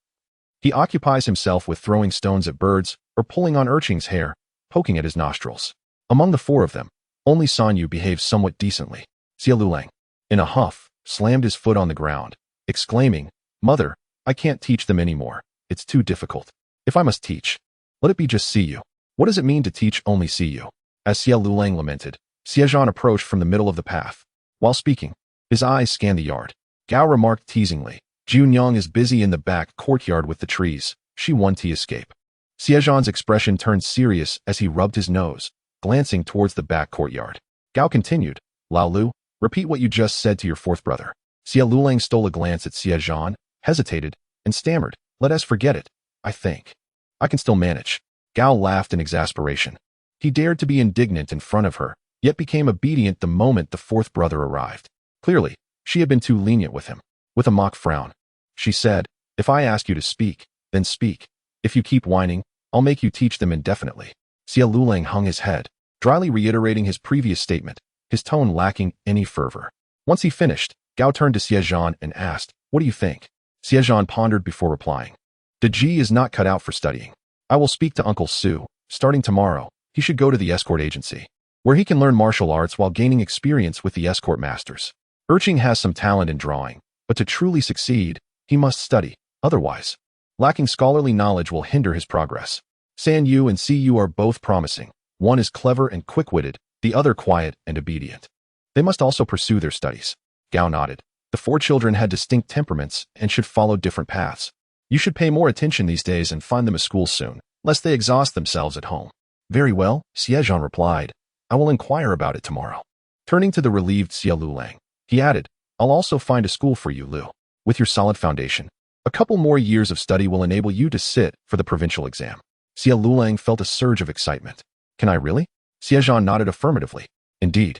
he occupies himself with throwing stones at birds or pulling on Urching's hair, poking at his nostrils. Among the four of them, only Sanyu behaves somewhat decently. Xie Lulang, in a huff, slammed his foot on the ground, exclaiming, "Mother, I can't teach them anymore. It's too difficult. If I must teach, let it be just Siyu. What does it mean to teach only Siyu?" As Xie Lulang lamented, Xie Zhan approached from the middle of the path. While speaking, his eyes scanned the yard. Gao remarked teasingly, "Junyang is busy in the back courtyard with the trees. She won to escape." Xie Zhan's expression turned serious as he rubbed his nose, glancing towards the back courtyard. Gao continued, "Lao Lu, repeat what you just said to your fourth brother." Xie Lulang stole a glance at Xie Zhan, hesitated, and stammered, "Let us forget it. I think I can still manage." Gao laughed in exasperation. He dared to be indignant in front of her, yet became obedient the moment the fourth brother arrived. Clearly, she had been too lenient with him. With a mock frown, she said, "If I ask you to speak, then speak. If you keep whining, I'll make you teach them indefinitely." Xie Lulang hung his head, dryly reiterating his previous statement, his tone lacking any fervor. Once he finished, Gao turned to Xie Zhan and asked, "What do you think?" Xie Zhan pondered before replying, "De Ji is not cut out for studying. I will speak to Uncle Su. Starting tomorrow, he should go to the escort agency, where he can learn martial arts while gaining experience with the escort masters. Urching has some talent in drawing, but to truly succeed, he must study. Otherwise, lacking scholarly knowledge will hinder his progress. San Yu and Si Yu are both promising. One is clever and quick-witted, the other quiet and obedient. They must also pursue their studies." Gao nodded. The four children had distinct temperaments and should follow different paths. "You should pay more attention these days and find them a school soon, lest they exhaust themselves at home." "Very well," Xie Zhan replied. "I will inquire about it tomorrow." Turning to the relieved Xie Lulang, he added, "I'll also find a school for you, Lu. With your solid foundation, a couple more years of study will enable you to sit for the provincial exam." Xie Lulang felt a surge of excitement. "Can I really?" Xie Zhan nodded affirmatively. "Indeed.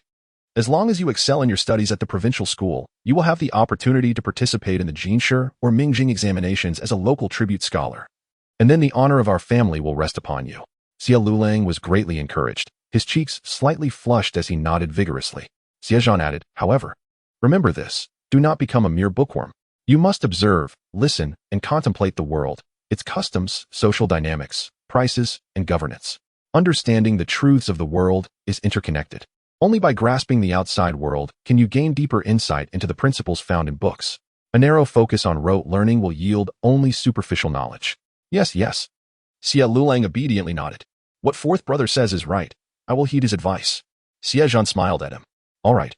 As long as you excel in your studies at the provincial school, you will have the opportunity to participate in the Jinshi or Mingjing examinations as a local tribute scholar. And then the honor of our family will rest upon you." Xie Lulang was greatly encouraged. His cheeks slightly flushed as he nodded vigorously. Xie Zhan added, "However, remember this, do not become a mere bookworm. You must observe, listen, and contemplate the world, its customs, social dynamics, prices, and governance. Understanding the truths of the world is interconnected. Only by grasping the outside world can you gain deeper insight into the principles found in books. A narrow focus on rote learning will yield only superficial knowledge." "Yes, yes." Xie Lulang obediently nodded. "What fourth brother says is right. I will heed his advice." Xie Zhan smiled at him. "All right.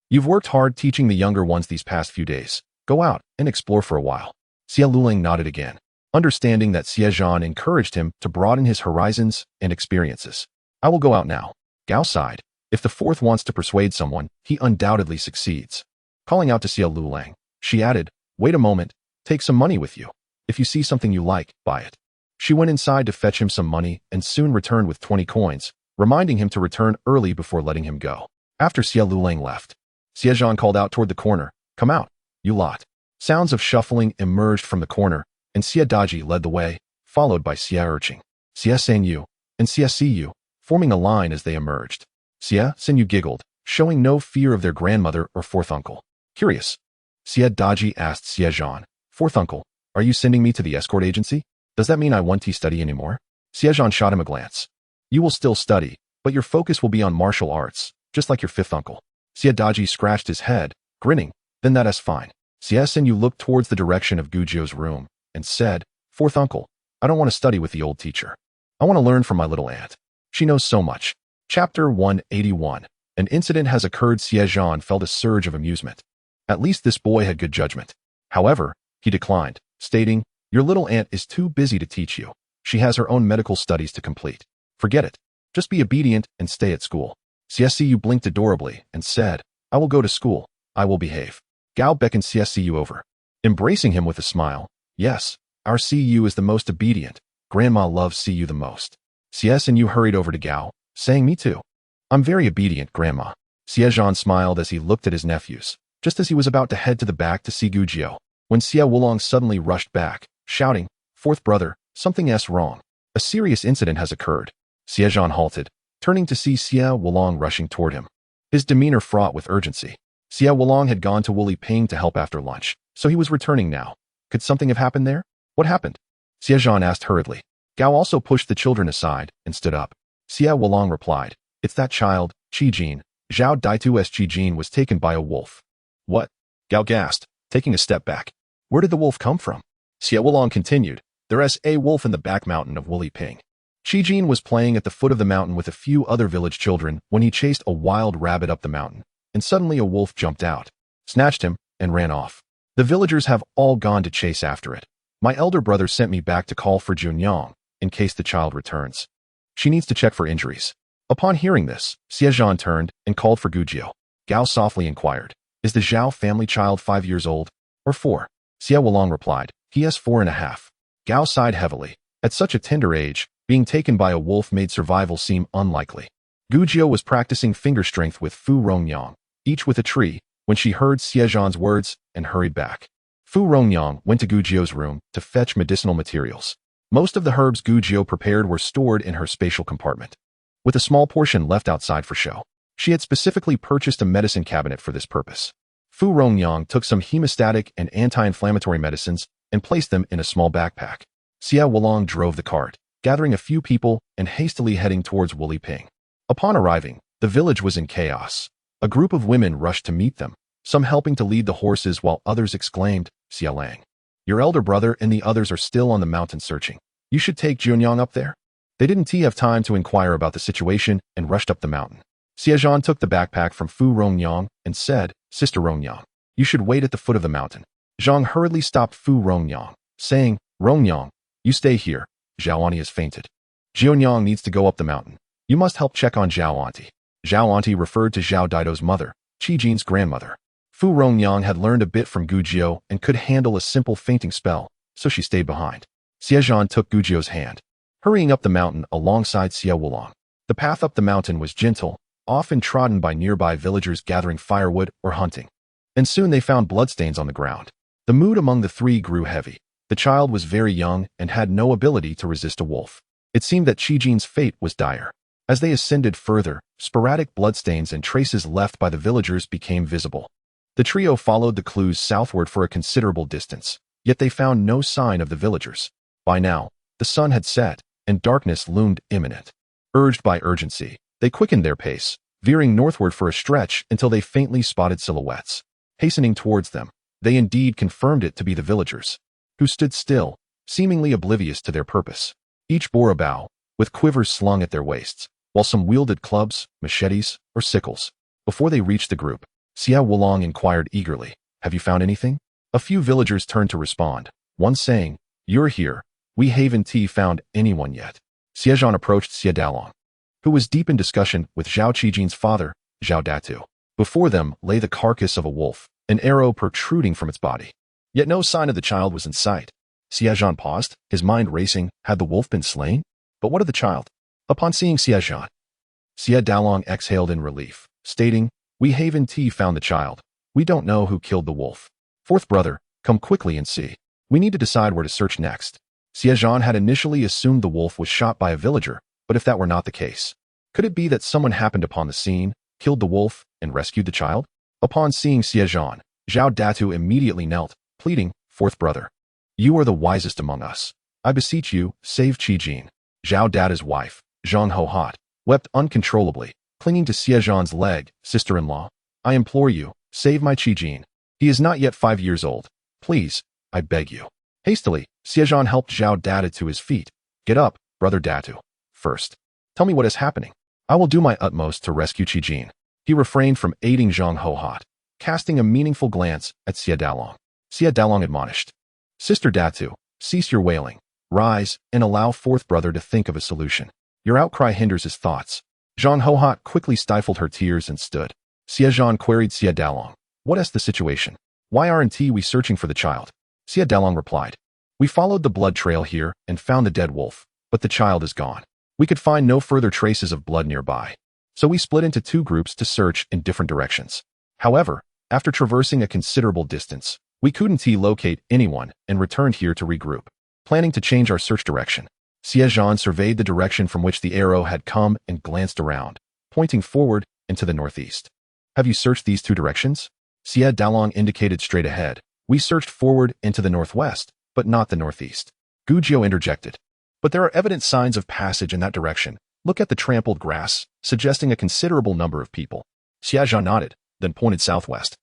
You've worked hard teaching the younger ones these past few days. Go out and explore for a while." Xie Lulang nodded again, understanding that Xie Zhan encouraged him to broaden his horizons and experiences. "I will go out now." Gao sighed. If the fourth wants to persuade someone, he undoubtedly succeeds. Calling out to Xie Lulang, she added, "Wait a moment, take some money with you. If you see something you like, buy it." She went inside to fetch him some money and soon returned with 20 coins, reminding him to return early before letting him go. After Xie Lulang left, Xie Zhan called out toward the corner, "Come out, you lot." Sounds of shuffling emerged from the corner, and Xie Daji led the way, followed by Xie Urching, Xie Sanyu, and Xie Siyu, forming a line as they emerged. Xie Sanyu giggled, showing no fear of their grandmother or fourth uncle. "Curious." Xie Daji asked Xie Zhan, "Fourth uncle, are you sending me to the escort agency? Does that mean I won't study anymore?" Xie Zhan shot him a glance. "You will still study, but your focus will be on martial arts, just like your fifth uncle." Xie Daji scratched his head, grinning, "Then that is fine." Xie Sanyu looked towards the direction of Guzhou's room and said, "Fourth uncle, I don't want to study with the old teacher. I want to learn from my little aunt. She knows so much." Chapter 181. An incident has occurred. Xie Zhan felt a surge of amusement. At least this boy had good judgment. However, he declined, stating, "Your little aunt is too busy to teach you. She has her own medical studies to complete. Forget it. Just be obedient and stay at school." Xie Siyu blinked adorably and said, "I will go to school. I will behave." Gao beckoned Xie Siyu over, embracing him with a smile. "Yes, our Siyu is the most obedient. Grandma loves Siyu the most." Xie Sanyu hurried over to Gao, saying, "Me too. I'm very obedient, Grandma." Xie Zhan smiled as he looked at his nephews, just as he was about to head to the back to see Guzhou, when Xie Wulong suddenly rushed back, shouting, "Fourth brother, something's wrong. A serious incident has occurred." Xie Zhan halted, turning to see Xie Wulong rushing toward him, his demeanor fraught with urgency. Xie Wulong had gone to Wuli Ping to help after lunch, So he was returning now. Could something have happened there? What happened? Xie Zhan asked hurriedly. Gao also pushed the children aside and stood up. Xie Wulong replied, "It's that child, Xie Zhan. Zhao Daitu's Xie Zhan was taken by a wolf." "What?" Gao gasped, taking a step back. "Where did the wolf come from?" Xie Wulong continued, "There's a wolf in the back mountain of Ping. Xie Zhan was playing at the foot of the mountain with a few other village children when he chased a wild rabbit up the mountain, and suddenly a wolf jumped out, snatched him, and ran off. The villagers have all gone to chase after it. My elder brother sent me back to call for Junyang, in case the child returns. She needs to check for injuries." Upon hearing this, Xie Zhan turned and called for Gujiu. Gao softly inquired, "Is the Zhao family child 5 years old, or 4? Xie Wulong replied, "He is 4.5. Gao sighed heavily. At such a tender age, being taken by a wolf made survival seem unlikely. Gujiu was practicing finger strength with Fu Rongyang, each with a tree, when she heard Xie Zhan's words and hurried back. Fu Rongyang went to Gujiu's room to fetch medicinal materials. Most of the herbs Gujiu prepared were stored in her spatial compartment, with a small portion left outside for show. She had specifically purchased a medicine cabinet for this purpose. Fu Rongyang took some hemostatic and anti-inflammatory medicines and placed them in a small backpack. Xie Wulong drove the cart, gathering a few people and hastily heading towards Ping. Upon arriving, the village was in chaos. A group of women rushed to meet them, some helping to lead the horses while others exclaimed, "Xie Lang, your elder brother and the others are still on the mountain searching. You should take Junyang up there." They didn't have time to inquire about the situation and rushed up the mountain. Xie Zhan took the backpack from Fu Rongyang and said, "Sister Rongyang, you should wait at the foot of the mountain." Zhang hurriedly stopped Fu Rongyang, saying, "Rongyang, you stay here. Zhao Auntie has fainted. Junyang needs to go up the mountain. You must help check on Zhao Auntie." Zhao Auntie referred to Zhao Daito's mother, Xie Zhan's grandmother. Fu Rongyang had learned a bit from Gujiu and could handle a simple fainting spell, so she stayed behind. Xie Zhan took Gujiu's hand, hurrying up the mountain alongside Xie Wulong. The path up the mountain was gentle, often trodden by nearby villagers gathering firewood or hunting. And soon they found bloodstains on the ground. The mood among the three grew heavy. The child was very young and had no ability to resist a wolf. It seemed that Xie Zhan's fate was dire. As they ascended further, sporadic bloodstains and traces left by the villagers became visible. The trio followed the clues southward for a considerable distance, yet they found no sign of the villagers. By now, the sun had set, and darkness loomed imminent. Urged by urgency, they quickened their pace, veering northward for a stretch until they faintly spotted silhouettes. Hastening towards them, they indeed confirmed it to be the villagers, who stood still, seemingly oblivious to their purpose. Each bore a bow, with quivers slung at their waists, while some wielded clubs, machetes, or sickles. Before they reached the group, Xie Wulong inquired eagerly, "Have you found anything?" A few villagers turned to respond, one saying, "You're here. We haven't found anyone yet." Xie Zhan approached Xie Dalong, who was deep in discussion with Zhao Qijin's father, Zhao Datu. Before them lay the carcass of a wolf, an arrow protruding from its body. Yet no sign of the child was in sight. Xie Zhan paused, his mind racing. Had the wolf been slain? But what of the child? Upon seeing Xie Zhan, Xie Dalong exhaled in relief, stating, "We haven't found the child. We don't know who killed the wolf. Fourth brother, come quickly and see. We need to decide where to search next." Xie Zhan had initially assumed the wolf was shot by a villager, but if that were not the case, could it be that someone happened upon the scene, killed the wolf, and rescued the child? Upon seeing Xie Zhan, Zhao Datu immediately knelt, pleading, "Fourth brother, you are the wisest among us. I beseech you, save Xie Zhan." Zhao Datu's wife, Zhang Hohat, wept uncontrollably, clinging to Xie Zhan's leg. "Sister-in-law, I implore you, save my Xie Zhan. He is not yet 5 years old. Please, I beg you." Hastily, Xie Zhan helped Zhao Datu to his feet. "Get up, brother Datu. First, tell me what is happening. I will do my utmost to rescue Xie Zhan." He refrained from aiding Zhang Hohat, casting a meaningful glance at Xie Dalong. Xie Dalong admonished, "Sister Datu, cease your wailing. Rise and allow fourth brother to think of a solution. Your outcry hinders his thoughts." Zhang Hohat quickly stifled her tears and stood. Xie Zhan queried Xie Dalong, "What is the situation? Why aren't we searching for the child?" Xie Dalong replied, "We followed the blood trail here and found the dead wolf, but the child is gone. We could find no further traces of blood nearby, so we split into 2 groups to search in different directions. However, after traversing a considerable distance, we couldn't locate anyone and returned here to regroup, planning to change our search direction." Xie Zhan surveyed the direction from which the arrow had come and glanced around, pointing forward and to the northeast. "Have you searched these 2 directions?" Xie Dalong indicated straight ahead, We searched forward into the northwest, but not the northeast. Gu Jiu interjected. But there are evident signs of passage in that direction. Look at the trampled grass, suggesting a considerable number of people. Xie Zhan nodded, then pointed southwest.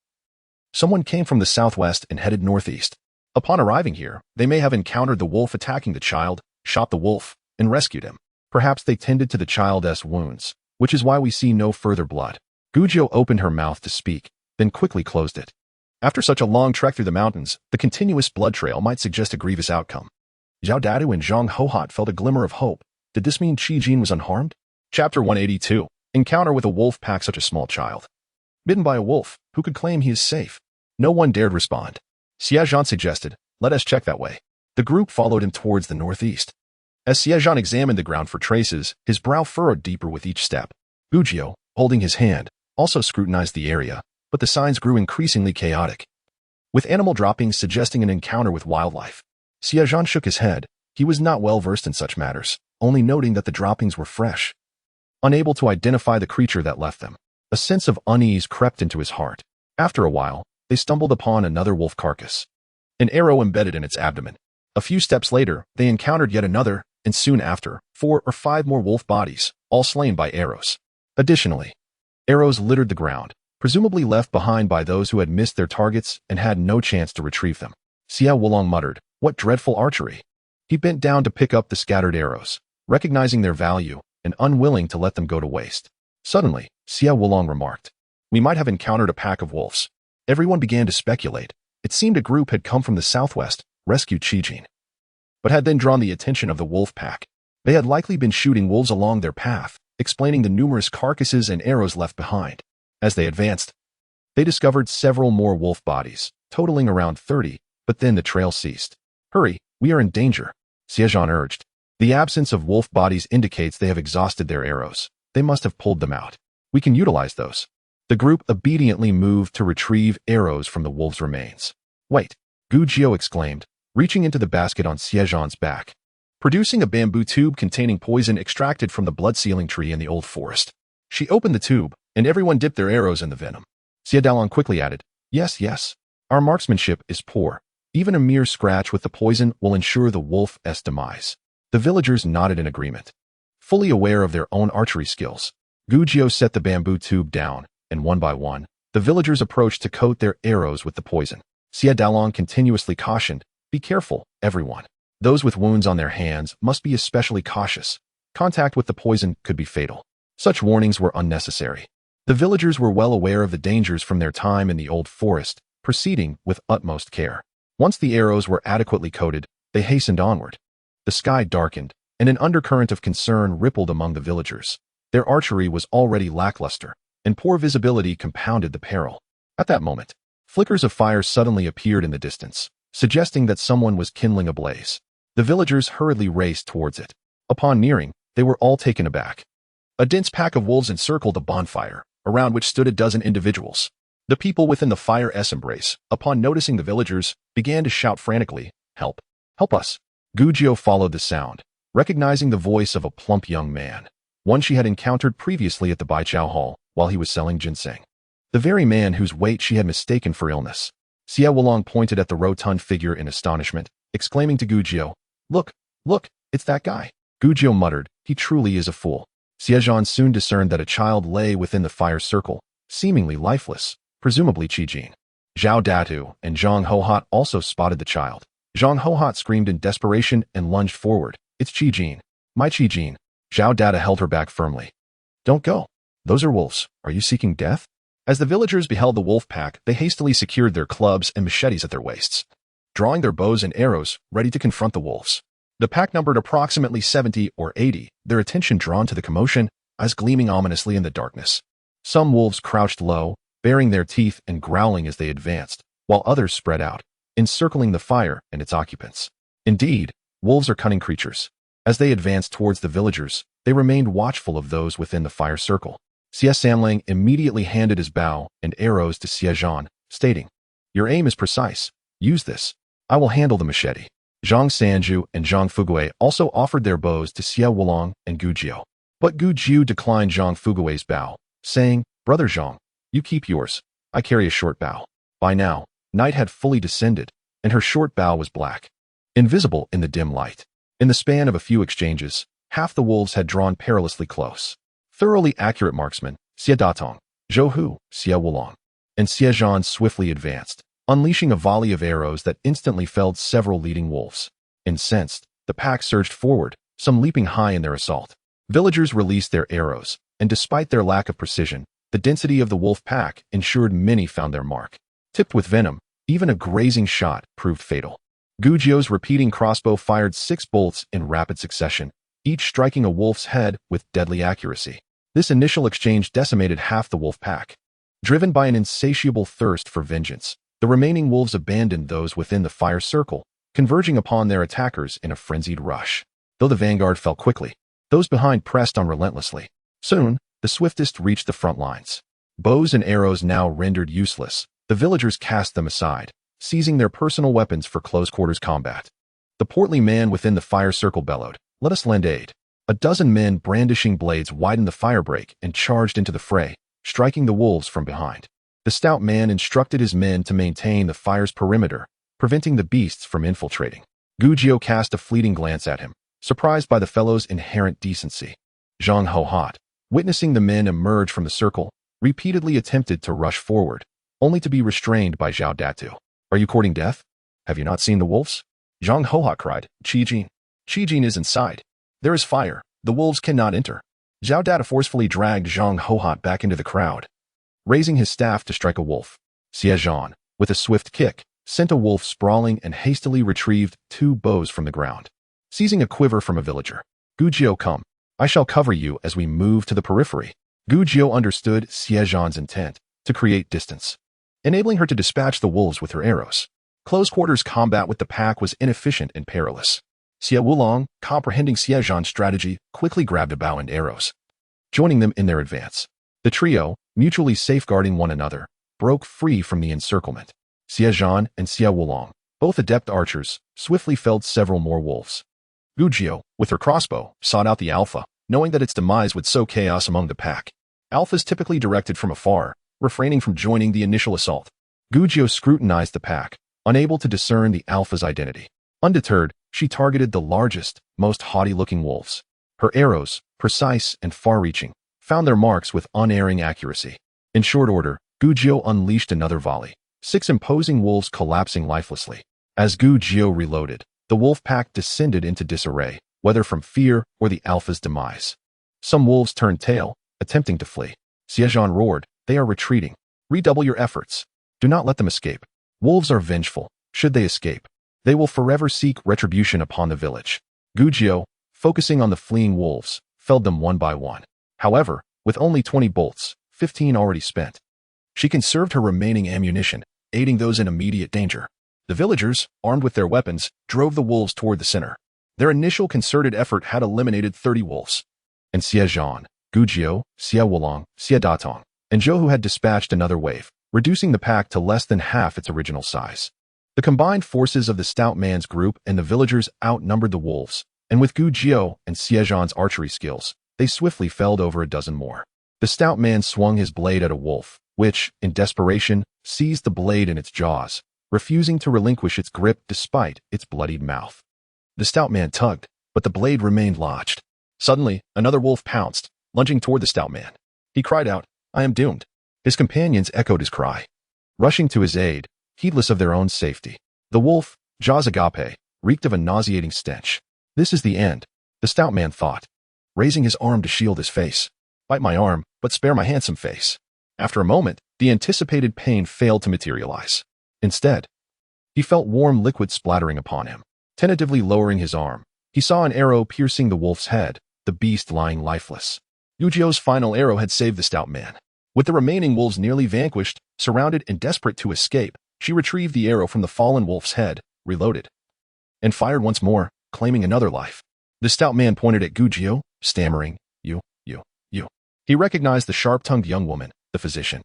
Someone came from the southwest and headed northeast. Upon arriving here, they may have encountered the wolf attacking the child, shot the wolf, and rescued him. Perhaps they tended to the child's wounds, which is why we see no further blood. Gu Jiu opened her mouth to speak, then quickly closed it. After such a long trek through the mountains, the continuous blood trail might suggest a grievous outcome. Zhao Dadu and Zhang Hohot felt a glimmer of hope. Did this mean Xie Zhan was unharmed? Chapter 182. Encounter with a wolf pack such a small child. Bitten by a wolf, who could claim he is safe? No one dared respond. Xie Zhan suggested, let us check that way. The group followed him towards the northeast. As Xie Zhan examined the ground for traces, his brow furrowed deeper with each step. Gu Jiu, holding his hand, also scrutinized the area, but the signs grew increasingly chaotic, with animal droppings suggesting an encounter with wildlife. Xie Zhan shook his head. He was not well versed in such matters, only noting that the droppings were fresh. Unable to identify the creature that left them, a sense of unease crept into his heart. After a while, they stumbled upon another wolf carcass, an arrow embedded in its abdomen. A few steps later, they encountered yet another, and soon after, 4 or 5 more wolf bodies, all slain by arrows. Additionally, arrows littered the ground, presumably left behind by those who had missed their targets and had no chance to retrieve them. Xie Wulong muttered, what dreadful archery. He bent down to pick up the scattered arrows, recognizing their value and unwilling to let them go to waste. Suddenly, Xie Wulong remarked, we might have encountered a pack of wolves. Everyone began to speculate. It seemed a group had come from the southwest, rescued Xie Zhan, but had then drawn the attention of the wolf pack. They had likely been shooting wolves along their path, explaining the numerous carcasses and arrows left behind. As they advanced, they discovered several more wolf bodies, totaling around 30, but then the trail ceased. Hurry, we are in danger, Xie Zhan urged. The absence of wolf bodies indicates they have exhausted their arrows. They must have pulled them out. We can utilize those. The group obediently moved to retrieve arrows from the wolves' remains. Wait, Gu Jiu exclaimed, reaching into the basket on Xie Zhan's back, producing a bamboo tube containing poison extracted from the blood-sealing tree in the old forest. She opened the tube, and everyone dipped their arrows in the venom. Xie Dalong quickly added, yes, our marksmanship is poor. Even a mere scratch with the poison will ensure the wolf's demise. The villagers nodded in agreement. Fully aware of their own archery skills, Gu Jiu set the bamboo tube down, and one by one, the villagers approached to coat their arrows with the poison. Xie Dalong continuously cautioned, be careful, everyone. Those with wounds on their hands must be especially cautious. Contact with the poison could be fatal. Such warnings were unnecessary. The villagers were well aware of the dangers from their time in the old forest, proceeding with utmost care. Once the arrows were adequately coated, they hastened onward. The sky darkened, and an undercurrent of concern rippled among the villagers. Their archery was already lackluster, and poor visibility compounded the peril. At that moment, flickers of fire suddenly appeared in the distance, suggesting that someone was kindling a blaze. The villagers hurriedly raced towards it. Upon nearing, they were all taken aback. A dense pack of wolves encircled the bonfire, around which stood a dozen individuals. The people within the fire's embrace, upon noticing the villagers, began to shout frantically, help, help us. Gu Jiu followed the sound, recognizing the voice of a plump young man, one she had encountered previously at the Baijiao Hall while he was selling ginseng. The very man whose weight she had mistaken for illness. Xie Wulong pointed at the rotund figure in astonishment, exclaiming to Gu Jiu, look, it's that guy. Gu Jiu muttered, he truly is a fool. Xie Zhan soon discerned that a child lay within the fire circle, seemingly lifeless, presumably Xie Zhan. Zhao Datu and Zhang Hohot also spotted the child. Zhang Hohot screamed in desperation and lunged forward. It's Xie Zhan. My Xie Zhan. Zhao Data held her back firmly. Don't go. Those are wolves. Are you seeking death? As the villagers beheld the wolf pack, they hastily secured their clubs and machetes at their waists, drawing their bows and arrows, ready to confront the wolves. The pack numbered approximately 70 or 80, their attention drawn to the commotion, eyes gleaming ominously in the darkness. Some wolves crouched low, baring their teeth and growling as they advanced, while others spread out, encircling the fire and its occupants. Indeed, wolves are cunning creatures. As they advanced towards the villagers, they remained watchful of those within the fire circle. Xie Samlang immediately handed his bow and arrows to Xie Zhan, stating, your aim is precise. Use this. I will handle the machete. Zhang Sanju and Zhang Fugui also offered their bows to Xie Wulong and Gu Jiu. But Gu Jiu declined Zhang Fugui's bow, saying, Brother Zhang, you keep yours. I carry a short bow. By now, Night had fully descended, and her short bow was black, invisible in the dim light. In the span of a few exchanges, half the wolves had drawn perilously close. Thoroughly accurate marksmen, Xie Zhan, Zhou Hu, Xie Wulong, and Xie Zhan swiftly advanced, unleashing a volley of arrows that instantly felled several leading wolves. Incensed, the pack surged forward, some leaping high in their assault. Villagers released their arrows, and despite their lack of precision, the density of the wolf pack ensured many found their mark. Tipped with venom, even a grazing shot proved fatal. Gu Jiu's repeating crossbow fired 6 bolts in rapid succession, each striking a wolf's head with deadly accuracy. This initial exchange decimated half the wolf pack. Driven by an insatiable thirst for vengeance, the remaining wolves abandoned those within the fire circle, converging upon their attackers in a frenzied rush. Though the vanguard fell quickly, those behind pressed on relentlessly. Soon, the swiftest reached the front lines. Bows and arrows now rendered useless, the villagers cast them aside, seizing their personal weapons for close-quarters combat. The portly man within the fire circle bellowed, "Let us lend aid." A dozen men brandishing blades widened the firebreak and charged into the fray, striking the wolves from behind. The stout man instructed his men to maintain the fire's perimeter, preventing the beasts from infiltrating. Gu Jiu cast a fleeting glance at him, surprised by the fellow's inherent decency. Zhang Hohat, witnessing the men emerge from the circle, repeatedly attempted to rush forward, only to be restrained by Zhao Datu. "Are you courting death? Have you not seen the wolves?" Zhang Hohat cried. "Xie Zhan. Xie Zhan is inside. There is fire. The wolves cannot enter." Zhao Datu forcefully dragged Zhang Hohat back into the crowd, raising his staff to strike a wolf. Xie Zhan, with a swift kick, sent a wolf sprawling and hastily retrieved 2 bows from the ground. Seizing a quiver from a villager, "Gu Jiu, come. I shall cover you as we move to the periphery." Gu Jiu understood Xie Zhan's intent, to create distance, enabling her to dispatch the wolves with her arrows. Close-quarters combat with the pack was inefficient and perilous. Xie Wulong, comprehending Xie Zhan's strategy, quickly grabbed a bow and arrows, joining them in their advance. The trio, mutually safeguarding one another, broke free from the encirclement. Xie Zhan and Xie Wulong, both adept archers, swiftly felled several more wolves. Gu Jiu, with her crossbow, sought out the alpha, knowing that its demise would sow chaos among the pack. Alphas typically directed from afar, refraining from joining the initial assault. Gu Jiu scrutinized the pack, unable to discern the alpha's identity. Undeterred, she targeted the largest, most haughty-looking wolves. Her arrows, precise and far-reaching, found their marks with unerring accuracy. In short order, Gu Jiu unleashed another volley, 6 imposing wolves collapsing lifelessly. As Gu Jiu reloaded, the wolf pack descended into disarray, whether from fear or the alpha's demise. Some wolves turned tail, attempting to flee. Xie Zhan roared, "They are retreating. Redouble your efforts. Do not let them escape. Wolves are vengeful. Should they escape, they will forever seek retribution upon the village." Gu Jiu, focusing on the fleeing wolves, felled them one by one. However, with only 20 bolts, 15 already spent, she conserved her remaining ammunition, aiding those in immediate danger. The villagers, armed with their weapons, drove the wolves toward the center. Their initial concerted effort had eliminated 30 wolves. And Xie Zhan, Gu Jiu, Xie Wulong, Xie Datong, and Zhou Hu had dispatched another wave, reducing the pack to less than half its original size. The combined forces of the stout man's group and the villagers outnumbered the wolves, and with Gu Jiu and Xie Zhan's archery skills, they swiftly felled over a dozen more. The stout man swung his blade at a wolf, which, in desperation, seized the blade in its jaws, refusing to relinquish its grip despite its bloodied mouth. The stout man tugged, but the blade remained lodged. Suddenly, another wolf pounced, lunging toward the stout man. He cried out, "I am doomed." His companions echoed his cry, rushing to his aid, heedless of their own safety. The wolf, jaws agape, reeked of a nauseating stench. "This is the end," the stout man thought, raising his arm to shield his face. "Bite my arm, but spare my handsome face." After a moment, the anticipated pain failed to materialize. Instead, he felt warm liquid splattering upon him. Tentatively lowering his arm, he saw an arrow piercing the wolf's head, the beast lying lifeless. Gu Jiu's final arrow had saved the stout man. With the remaining wolves nearly vanquished, surrounded and desperate to escape, she retrieved the arrow from the fallen wolf's head, reloaded, and fired once more, claiming another life. The stout man pointed at Gu Jiu, stammering, You. He recognized the sharp-tongued young woman, the physician.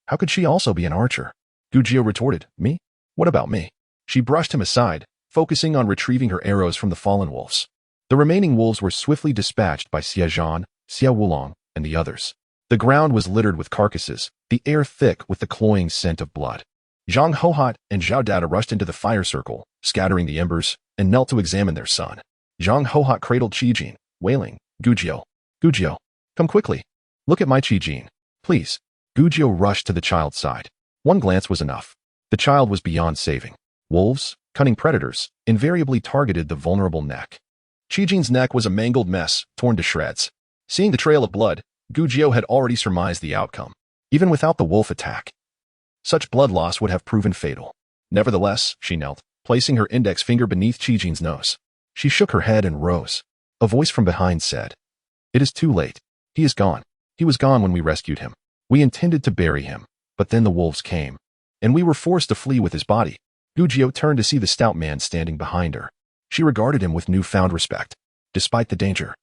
How could she also be an archer? Gu Jiu retorted, "Me? What about me?" She brushed him aside, focusing on retrieving her arrows from the fallen wolves. The remaining wolves were swiftly dispatched by Xie Zhan, Xie Wulong, and the others. The ground was littered with carcasses, the air thick with the cloying scent of blood. Zhang Hohot and Zhao Dada rushed into the fire circle, scattering the embers, and knelt to examine their son. Zhang Hohot cradled Xie Zhan, wailing, Gujiao, Gujiao, come quickly. Look at my Xie Zhan, please. Gujiao rushed to the child's side. One glance was enough. The child was beyond saving. Wolves, cunning predators, invariably targeted the vulnerable neck. Xie Zhan's neck was a mangled mess, torn to shreds. Seeing the trail of blood, Gujiao had already surmised the outcome. Even without the wolf attack, such blood loss would have proven fatal. Nevertheless, she knelt, placing her index finger beneath Xie Zhan's nose. She shook her head and rose. A voice from behind said, "It is too late. He is gone. He was gone when we rescued him. We intended to bury him, but then the wolves came, and we were forced to flee with his body." Gujiao turned to see the stout man standing behind her. She regarded him with newfound respect. Despite the danger,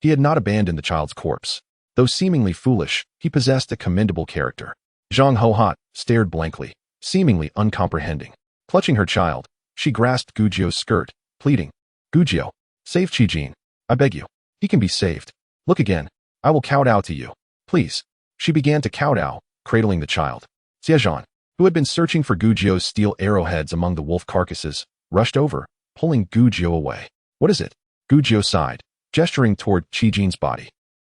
he had not abandoned the child's corpse. Though seemingly foolish, he possessed a commendable character. Zhang Hohot stared blankly, seemingly uncomprehending. Clutching her child, she grasped Gujiao's skirt, pleading, "Gujiao, save Xie Zhan. I beg you. He can be saved. Look again. I will kowtow to you. Please." She began to kowtow, cradling the child. Xie Zhan, who had been searching for Gujiao's steel arrowheads among the wolf carcasses, rushed over, pulling Gujiao away. "What is it?" Gujiao sighed, gesturing toward Xie Zhan's body.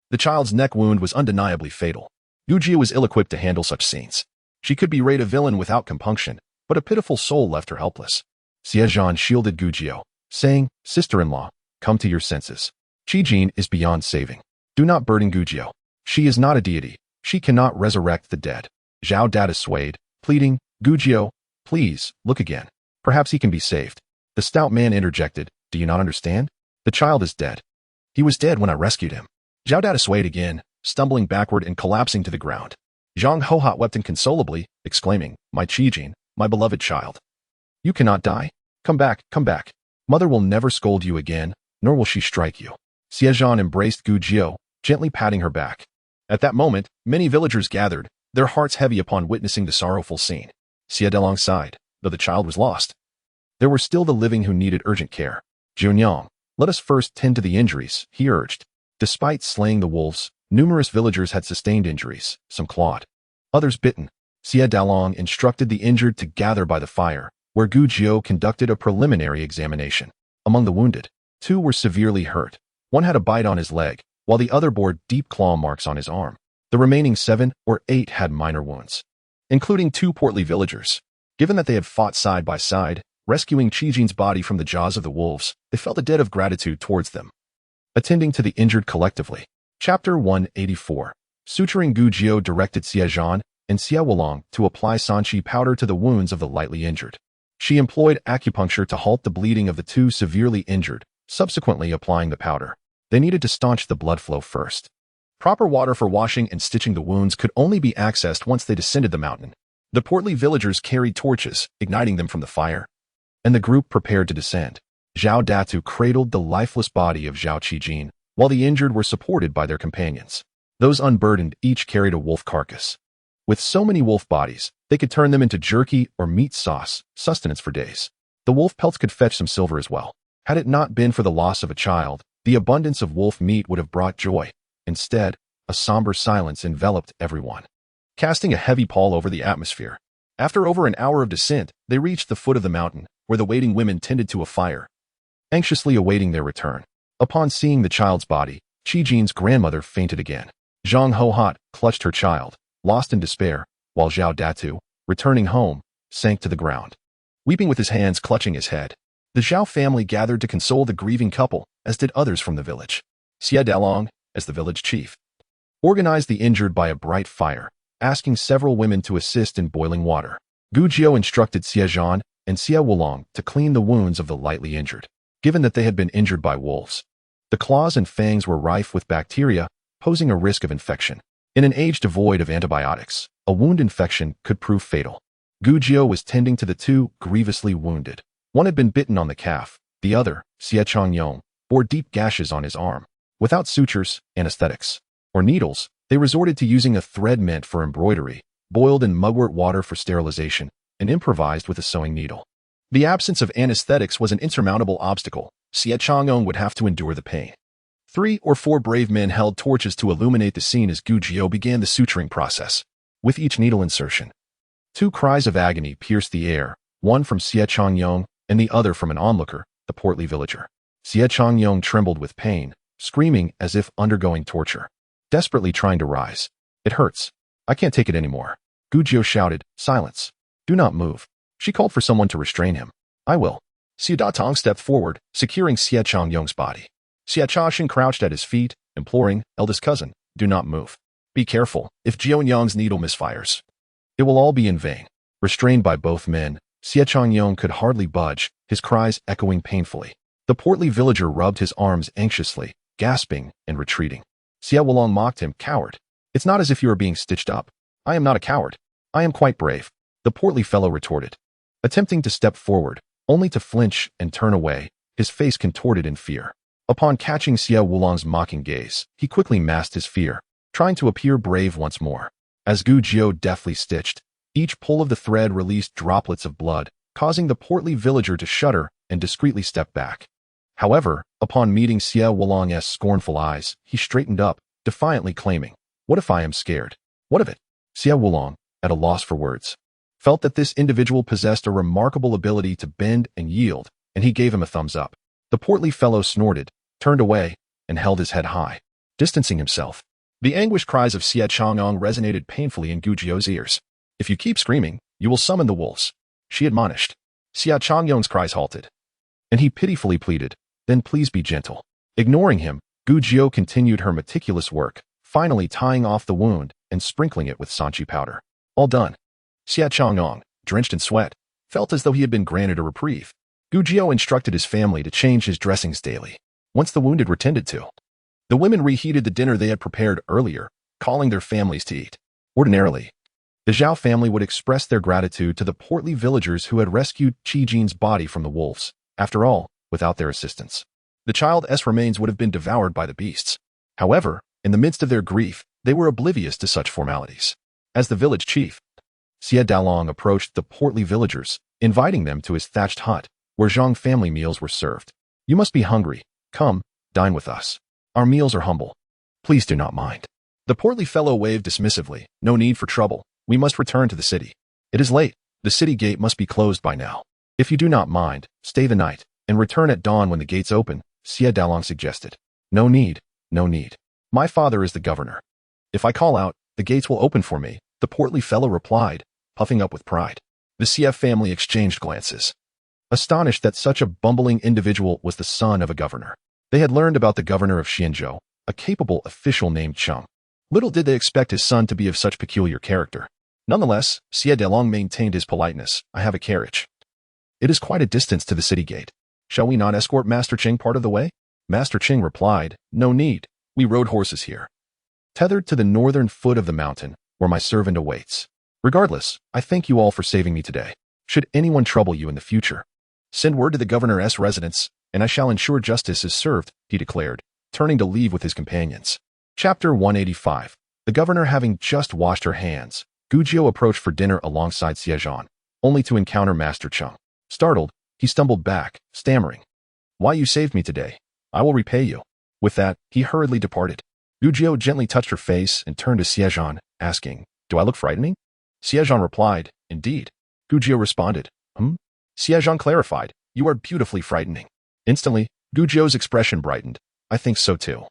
The child's neck wound was undeniably fatal. Gujiao was ill-equipped to handle such scenes. She could berate a villain without compunction, but a pitiful soul left her helpless. Xie Zhan shielded Gujiao, saying, "Sister-in-law, come to your senses. Xie Zhan is beyond saving. Do not burden Gujiao. She is not a deity. She cannot resurrect the dead." Zhao Dada swayed, pleading, "Gujiao, please, look again. Perhaps he can be saved." The stout man interjected, "Do you not understand? The child is dead. He was dead when I rescued him." Zhao Dada swayed again, stumbling backward and collapsing to the ground. Zhang Hohot wept inconsolably, exclaiming, "My Xie Zhan, my beloved child. You cannot die. Come back, come back. Mother will never scold you again, nor will she strike you." Xie Zhan embraced Gujiao, gently patting her back. At that moment, many villagers gathered, their hearts heavy upon witnessing the sorrowful scene. Xie Dalong sighed, though the child was lost. There were still the living who needed urgent care. "Junyang, let us first tend to the injuries," he urged. Despite slaying the wolves, numerous villagers had sustained injuries, some clawed, others bitten. Xie Dalong instructed the injured to gather by the fire, where Gujiao conducted a preliminary examination. Among the wounded, 2 were severely hurt. One had a bite on his leg, while the other bore deep claw marks on his arm. The remaining 7 or 8 had minor wounds, including 2 portly villagers. Given that they had fought side by side, rescuing Xie Zhan's body from the jaws of the wolves, they felt a debt of gratitude towards them. Attending to the injured collectively. Chapter 184. Suturing. Gujiao directed Xie Zhan and Xie Wulong to apply sanqi powder to the wounds of the lightly injured. She employed acupuncture to halt the bleeding of the 2 severely injured, subsequently applying the powder. They needed to staunch the blood flow first. Proper water for washing and stitching the wounds could only be accessed once they descended the mountain. The portly villagers carried torches, igniting them from the fire, and the group prepared to descend. Zhao Datu cradled the lifeless body of Zhao Xie Zhan, while the injured were supported by their companions. Those unburdened each carried a wolf carcass. With so many wolf bodies, they could turn them into jerky or meat sauce, sustenance for days. The wolf pelts could fetch some silver as well. Had it not been for the loss of a child, the abundance of wolf meat would have brought joy. Instead, a somber silence enveloped everyone, casting a heavy pall over the atmosphere. After over an hour of descent, they reached the foot of the mountain, where the waiting women tended to a fire, anxiously awaiting their return. Upon seeing the child's body, Xie Zhan's grandmother fainted again. Zhang Hohot clutched her child, lost in despair, while Zhao Datu, returning home, sank to the ground, weeping with his hands clutching his head. The Zhao family gathered to console the grieving couple, as did others from the village. Xie Dalong, as the village chief, organized the injured by a bright fire, asking several women to assist in boiling water. Gujiao instructed Xie Zhan and Xie Wulong to clean the wounds of the lightly injured, given that they had been injured by wolves. The claws and fangs were rife with bacteria, posing a risk of infection. In an age devoid of antibiotics, a wound infection could prove fatal. Gujiao was tending to the 2 grievously wounded. One had been bitten on the calf, the other, Xie Changyong, bore deep gashes on his arm. Without sutures, anesthetics, or needles, they resorted to using a thread meant for embroidery, boiled in mugwort water for sterilization, and improvised with a sewing needle. The absence of anesthetics was an insurmountable obstacle. Xie Changyong would have to endure the pain. 3 or 4 brave men held torches to illuminate the scene as Gujiao began the suturing process. With each needle insertion, Two cries of agony pierced the air, one from Xie Zhan and the other from an onlooker, the portly villager. Xie Zhan trembled with pain, screaming as if undergoing torture, desperately trying to rise. It hurts. I can't take it anymore. Gu Jiu shouted, silence. Do not move. She called for someone to restrain him. I will. Xie Datong stepped forward, securing Xie Zhan's body. Xie Zhan crouched at his feet, imploring, eldest cousin, do not move. Be careful, if Jiu Yang's needle misfires, it will all be in vain. Restrained by both men, Xie Zhan could hardly budge, his cries echoing painfully. The portly villager rubbed his arms anxiously, gasping and retreating. Xie Wulong mocked him, coward. It's not as if you are being stitched up. I am not a coward. I am quite brave. The portly fellow retorted, attempting to step forward, only to flinch and turn away, his face contorted in fear. Upon catching Xie Wulong's mocking gaze, he quickly masked his fear, trying to appear brave once more. As Gu Jiu deftly stitched, each pull of the thread released droplets of blood, causing the portly villager to shudder and discreetly step back. However, upon meeting Xie Wulong's scornful eyes, he straightened up, defiantly claiming, what if I am scared? What of it? Xie Wulong, at a loss for words, felt that this individual possessed a remarkable ability to bend and yield, and he gave him a thumbs up. The portly fellow snorted, turned away, and held his head high, distancing himself. The anguished cries of Xie Zhan resonated painfully in Gu Jiu's ears. If you keep screaming, you will summon the wolves, she admonished. Xie Zhan's cries halted, and he pitifully pleaded, then please be gentle. Ignoring him, Gu Jiu continued her meticulous work, finally tying off the wound and sprinkling it with sanchi powder. All done. Xie Zhan, drenched in sweat, felt as though he had been granted a reprieve. Gu Jiu instructed his family to change his dressings daily, once the wounded were tended to. The women reheated the dinner they had prepared earlier, calling their families to eat. Ordinarily, the Zhao family would express their gratitude to the portly villagers who had rescued Qi Jin's body from the wolves. After all, without their assistance, the child's remains would have been devoured by the beasts. However, in the midst of their grief, they were oblivious to such formalities. As the village chief, Xie Dalong approached the portly villagers, inviting them to his thatched hut, where Zhang family meals were served. You must be hungry. Come, dine with us. Our meals are humble. Please do not mind. The portly fellow waved dismissively. No need for trouble. We must return to the city. It is late. The city gate must be closed by now. If you do not mind, stay the night, and return at dawn when the gates open, Xie Dalong suggested. No need, no need. My father is the governor. If I call out, the gates will open for me, the portly fellow replied, puffing up with pride. The Xie family exchanged glances, astonished that such a bumbling individual was the son of a governor. They had learned about the governor of Xianzhou, a capable official named Cheng. Little did they expect his son to be of such peculiar character. Nonetheless, Xie Dalong maintained his politeness. I have a carriage. It is quite a distance to the city gate. Shall we not escort Master Cheng part of the way? Master Cheng replied, no need. We rode horses here, tethered to the northern foot of the mountain, where my servant awaits. Regardless, I thank you all for saving me today. Should anyone trouble you in the future, send word to the governor's residence, and I shall ensure justice is served, he declared, turning to leave with his companions. Chapter 185. The governor having just washed her hands, Gu Jiu approached for dinner alongside Xie Zhan, only to encounter Master Cheng. Startled, he stumbled back, stammering, why you saved me today? I will repay you. With that, he hurriedly departed. Gu Jiu gently touched her face and turned to Xie Zhan, asking, do I look frightening? Xie Zhan replied, indeed. Gu Jiu responded, Xie Zhan clarified, you are beautifully frightening. Instantly, Gu Jiu's expression brightened. I think so too.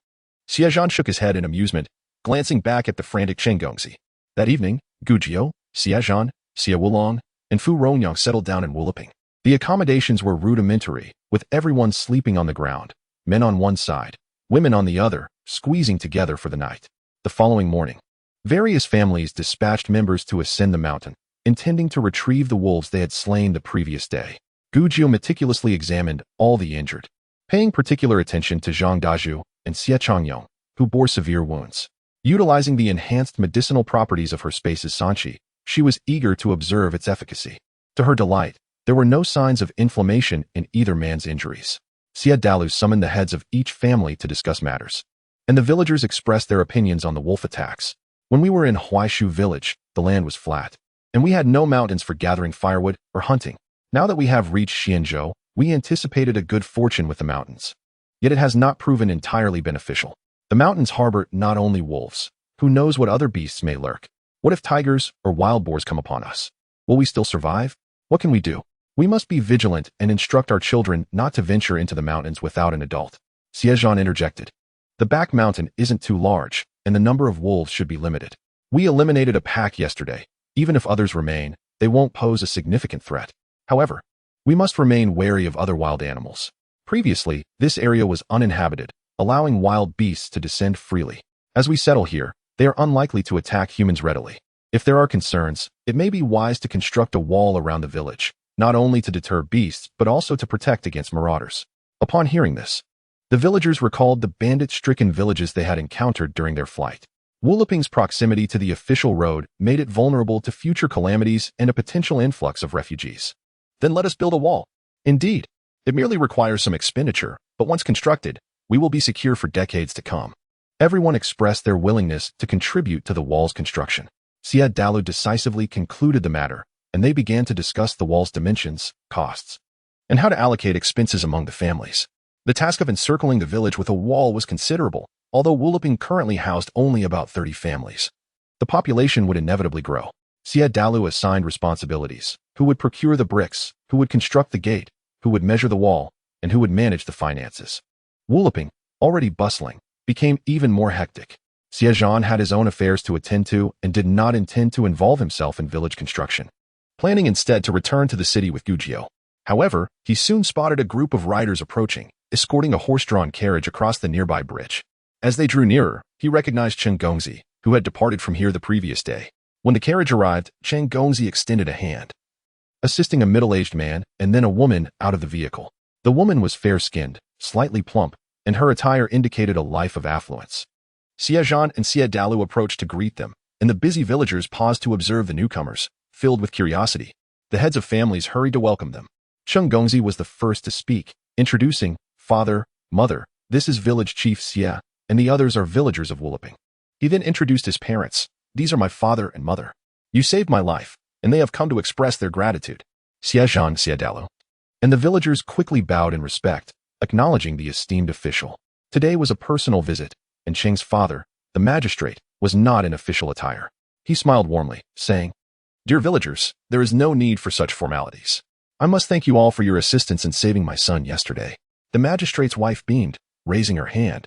Xie Zhan shook his head in amusement, glancing back at the frantic Chen Gongzi. That evening, Gu Jiu, Xie Zhan, Xie Wulong, and Fu Rongyang settled down in Wuliping. The accommodations were rudimentary, with everyone sleeping on the ground, men on one side, women on the other, squeezing together for the night. The following morning, various families dispatched members to ascend the mountain, intending to retrieve the wolves they had slain the previous day. Gu Jiu meticulously examined all the injured, paying particular attention to Zhang Dazhu and Xie Zhan, who bore severe wounds. Utilizing the enhanced medicinal properties of her space's sanchi, she was eager to observe its efficacy. To her delight, there were no signs of inflammation in either man's injuries. Xie Dalu summoned the heads of each family to discuss matters, and the villagers expressed their opinions on the wolf attacks. When we were in Huaishu village, the land was flat, and we had no mountains for gathering firewood or hunting. Now that we have reached Xianzhou, we anticipated a good fortune with the mountains. Yet it has not proven entirely beneficial. The mountains harbor not only wolves. Who knows what other beasts may lurk? What if tigers or wild boars come upon us? Will we still survive? What can we do? We must be vigilant and instruct our children not to venture into the mountains without an adult. Xie Zhan interjected. The back mountain isn't too large, and the number of wolves should be limited. We eliminated a pack yesterday. Even if others remain, they won't pose a significant threat. However, we must remain wary of other wild animals. Previously, this area was uninhabited, allowing wild beasts to descend freely. As we settle here, they are unlikely to attack humans readily. If there are concerns, it may be wise to construct a wall around the village, not only to deter beasts, but also to protect against marauders. Upon hearing this, the villagers recalled the bandit-stricken villages they had encountered during their flight. Wuliping's proximity to the official road made it vulnerable to future calamities and a potential influx of refugees. Then let us build a wall. Indeed, it merely requires some expenditure, but once constructed, we will be secure for decades to come. Everyone expressed their willingness to contribute to the wall's construction. Xie Zhan decisively concluded the matter, and they began to discuss the wall's dimensions, costs, and how to allocate expenses among the families. The task of encircling the village with a wall was considerable, although Wuliping currently housed only about 30 families. The population would inevitably grow. Xie Zhan assigned responsibilities: who would procure the bricks, who would construct the gate, who would measure the wall, and who would manage the finances. Wuliping, already bustling, became even more hectic. Xie Zhan had his own affairs to attend to and did not intend to involve himself in village construction, planning instead to return to the city with Gujio. However, he soon spotted a group of riders approaching, escorting a horse-drawn carriage across the nearby bridge. As they drew nearer, he recognized Chen Gongzi, who had departed from here the previous day. When the carriage arrived, Chen Gongzi extended a hand, assisting a middle-aged man and then a woman out of the vehicle. The woman was fair-skinned, slightly plump, and her attire indicated a life of affluence. Xie Zhan and Xie Zhan approached to greet them, and the busy villagers paused to observe the newcomers, filled with curiosity. The heads of families hurried to welcome them. Chen Gongzi was the first to speak, introducing, "Father, Mother, this is village chief Xie, and the others are villagers of Wuliping." He then introduced his parents. "These are my father and mother. You saved my life, and they have come to express their gratitude." Xie Zhan, Xie Zhan. And the villagers quickly bowed in respect, acknowledging the esteemed official. Today was a personal visit, and Cheng's father, the magistrate, was not in official attire. He smiled warmly, saying, "Dear villagers, there is no need for such formalities. I must thank you all for your assistance in saving my son yesterday." The magistrate's wife beamed, raising her hand.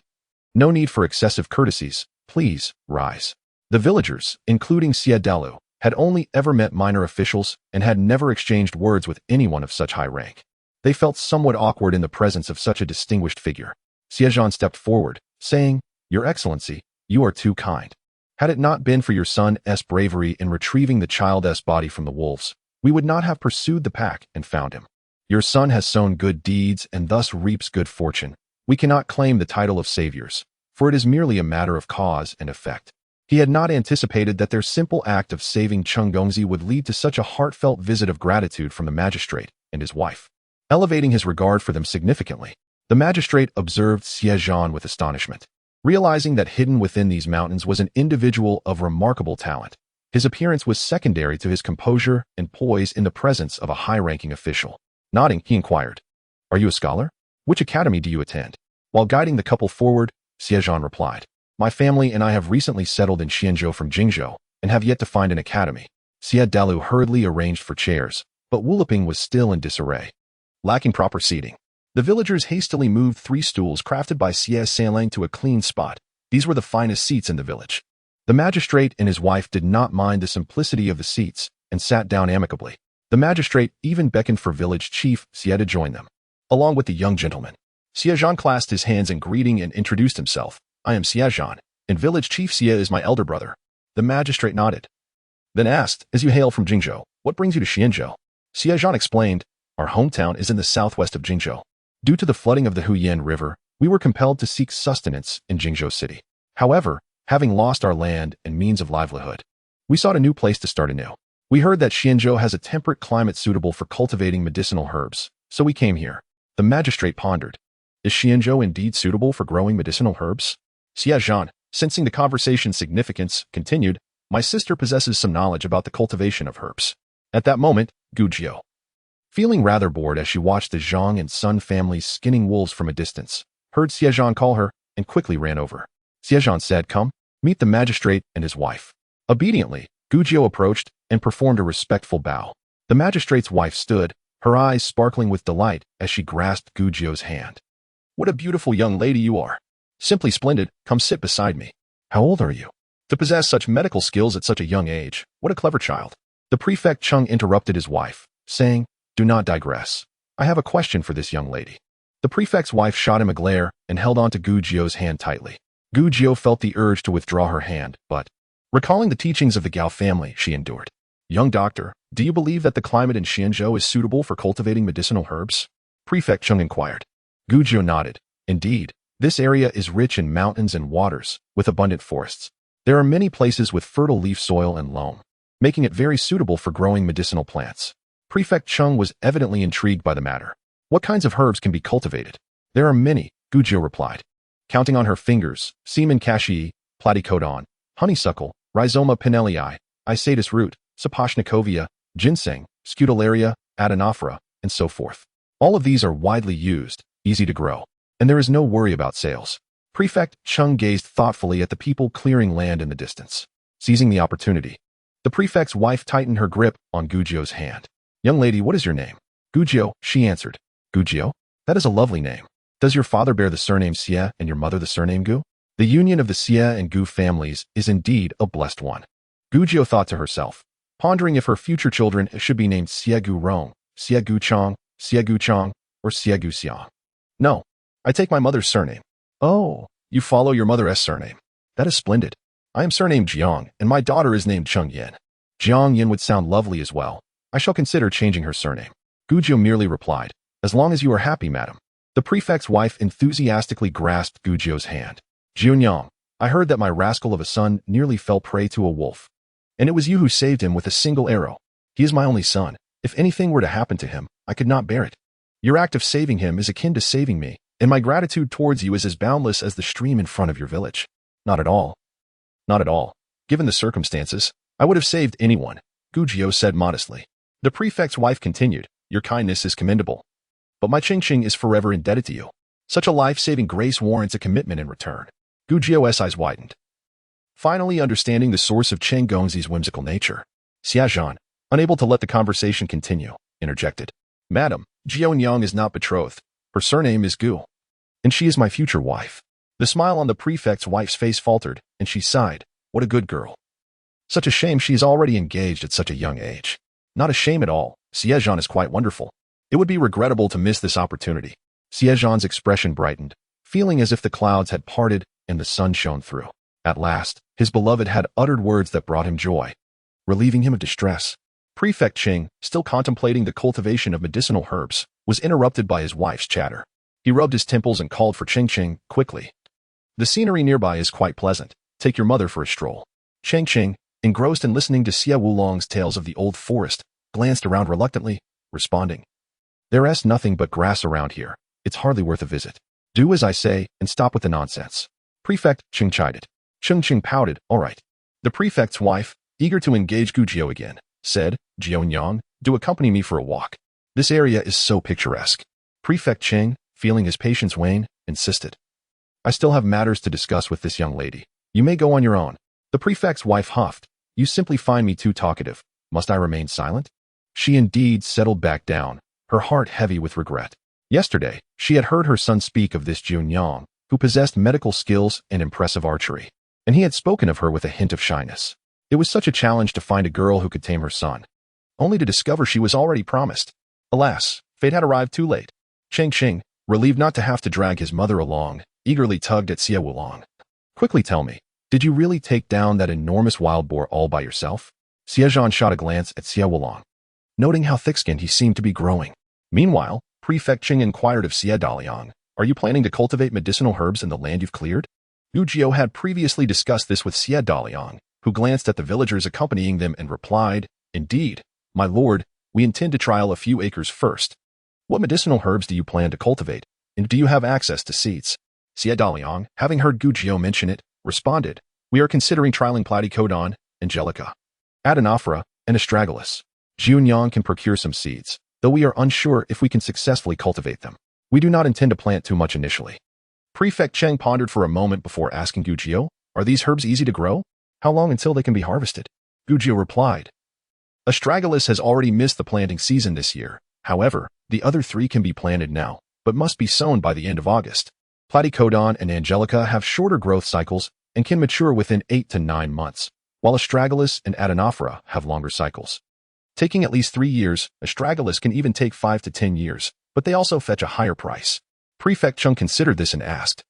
"No need for excessive courtesies. Please, rise." The villagers, including Xie Zhan, had only ever met minor officials and had never exchanged words with anyone of such high rank. They felt somewhat awkward in the presence of such a distinguished figure. Xie Zhan stepped forward, saying, "Your Excellency, you are too kind. Had it not been for your son's bravery in retrieving the child's body from the wolves, we would not have pursued the pack and found him. Your son has sown good deeds and thus reaps good fortune. We cannot claim the title of saviors, for it is merely a matter of cause and effect." He had not anticipated that their simple act of saving Chen Gongzi would lead to such a heartfelt visit of gratitude from the magistrate and his wife, elevating his regard for them significantly. The magistrate observed Xie Zhan with astonishment, realizing that hidden within these mountains was an individual of remarkable talent. His appearance was secondary to his composure and poise in the presence of a high-ranking official. Nodding, he inquired, "Are you a scholar? Which academy do you attend?" While guiding the couple forward, Xie Zhan replied, "My family and I have recently settled in Xianzhou from Jingzhou and have yet to find an academy." Xie Zhan hurriedly arranged for chairs, but Wuliping was still in disarray, lacking proper seating. The villagers hastily moved 3 stools crafted by Xie Zhan to a clean spot. These were the finest seats in the village. The magistrate and his wife did not mind the simplicity of the seats and sat down amicably. The magistrate even beckoned for village chief Xie to join them, along with the young gentleman. Xie Zhan clasped his hands in greeting and introduced himself. "I am Xie Zhan, and village chief Xie is my elder brother." The magistrate nodded, then asked, "As you hail from Jingzhou, what brings you to Xianzhou?" Xie Zhan explained, "Our hometown is in the southwest of Jingzhou. Due to the flooding of the Huyan River, we were compelled to seek sustenance in Jingzhou City. However, having lost our land and means of livelihood, we sought a new place to start anew. We heard that Xianzhou has a temperate climate suitable for cultivating medicinal herbs, so we came here." The magistrate pondered, "Is Xianzhou indeed suitable for growing medicinal herbs?" Xie Zhan, sensing the conversation's significance, continued, "My sister possesses some knowledge about the cultivation of herbs." At that moment, Gujio, feeling rather bored as she watched the Zhang and Sun families skinning wolves from a distance, heard Xie Zhan call her and quickly ran over. Xie Zhan said, "Come, meet the magistrate and his wife." Obediently, Gujio approached and performed a respectful bow. The magistrate's wife stood, her eyes sparkling with delight as she grasped Gujio's hand. What a beautiful young lady you are. Simply splendid, come sit beside me. How old are you? To possess such medical skills at such a young age, what a clever child. The prefect Chung interrupted his wife, saying, Do not digress. I have a question for this young lady. The prefect's wife shot him a glare and held on to Gujio's hand tightly. Gujio felt the urge to withdraw her hand, but, recalling the teachings of the Gao family, she endured. Young doctor, do you believe that the climate in Xianzhou is suitable for cultivating medicinal herbs? Prefect Chung inquired. Gujio nodded. Indeed, this area is rich in mountains and waters, with abundant forests. There are many places with fertile leaf soil and loam, making it very suitable for growing medicinal plants. Prefect Chung was evidently intrigued by the matter. What kinds of herbs can be cultivated? There are many, Gujio replied. Counting on her fingers, semen cassia, platycodon, honeysuckle, rhizoma pinellii, isatis root, sapochnikovia, ginseng, scutellaria, adenophyra, and so forth. All of these are widely used, easy to grow, and there is no worry about sales. Prefect Chung gazed thoughtfully at the people clearing land in the distance. Seizing the opportunity, the prefect's wife tightened her grip on Gujio's hand. Young lady, what is your name? Gujio, she answered. Gujio? That is a lovely name. Does your father bear the surname Xie and your mother the surname Gu? The union of the Xie and Gu families is indeed a blessed one. Gujio thought to herself, pondering if her future children should be named Xie Gu Rong, Xie Gu Chong, Xie Gu Chong, or Xie Gu Xiang. No, I take my mother's surname. Oh, you follow your mother's surname. That is splendid. I am surnamed Jiang, and my daughter is named Chung Yin. Jiang Yin would sound lovely as well. I shall consider changing her surname. Gujio merely replied, As long as you are happy, madam. The prefect's wife enthusiastically grasped Gujio's hand. Jiunyang, I heard that my rascal of a son nearly fell prey to a wolf. And it was you who saved him with a single arrow. He is my only son. If anything were to happen to him, I could not bear it. Your act of saving him is akin to saving me, and my gratitude towards you is as boundless as the stream in front of your village. Not at all. Not at all. Given the circumstances, I would have saved anyone, Gujio said modestly. The prefect's wife continued, Your kindness is commendable. But my Qingqing is forever indebted to you. Such a life-saving grace warrants a commitment in return. Gujio's eyes widened. Finally understanding the source of Chen Gongzi's whimsical nature, Xie Zhan, unable to let the conversation continue, interjected. Madam, Jiunyang is not betrothed. Her surname is Gu. And she is my future wife. The smile on the prefect's wife's face faltered, and she sighed. What a good girl. Such a shame she is already engaged at such a young age. Not a shame at all. Xie Zhan is quite wonderful. It would be regrettable to miss this opportunity. Xie Zhan's expression brightened, feeling as if the clouds had parted and the sun shone through. At last, his beloved had uttered words that brought him joy, relieving him of distress. Prefect Qing, still contemplating the cultivation of medicinal herbs, was interrupted by his wife's chatter. He rubbed his temples and called for Qing quickly. The scenery nearby is quite pleasant. Take your mother for a stroll. Qing, engrossed in listening to Xie Wulong's tales of the old forest, glanced around reluctantly, responding. There's nothing but grass around here. It's hardly worth a visit. Do as I say and stop with the nonsense. Prefect Qing chided. Qing pouted, all right. The prefect's wife, eager to engage Gujio again, said, Jiunyang, do accompany me for a walk. This area is so picturesque. Prefect Qing, feeling his patience wane, insisted. I still have matters to discuss with this young lady. You may go on your own. The prefect's wife huffed. You simply find me too talkative. Must I remain silent? She indeed settled back down, her heart heavy with regret. Yesterday, she had heard her son speak of this Jiunyang, who possessed medical skills and impressive archery, and he had spoken of her with a hint of shyness. It was such a challenge to find a girl who could tame her son, only to discover she was already promised. Alas, fate had arrived too late. Qing, relieved not to have to drag his mother along, eagerly tugged at Xie Wulong. Quickly tell me, did you really take down that enormous wild boar all by yourself? Xie Zhan shot a glance at Xie Wulong, noting how thick-skinned he seemed to be growing. Meanwhile, Prefect Qing inquired of Xie Daliang, are you planning to cultivate medicinal herbs in the land you've cleared? Gujio had previously discussed this with Xie Daliang, who glanced at the villagers accompanying them and replied, Indeed, my lord, we intend to trial a few acres first. What medicinal herbs do you plan to cultivate, and do you have access to seeds? Xie Daliang, having heard Gujio mention it, responded, We are considering trialing platycodon, angelica, adenophyra, and astragalus. Jiunyang can procure some seeds, though we are unsure if we can successfully cultivate them. We do not intend to plant too much initially. Prefect Cheng pondered for a moment before asking Gujio, Are these herbs easy to grow? How long until they can be harvested? Gugio replied. Astragalus has already missed the planting season this year. However, the other three can be planted now, but must be sown by the end of August. Platycodon and Angelica have shorter growth cycles and can mature within 8 to 9 months, while Astragalus and Adenophora have longer cycles. Taking at least 3 years, Astragalus can even take 5 to 10 years, but they also fetch a higher price. Prefect Chung considered this and asked,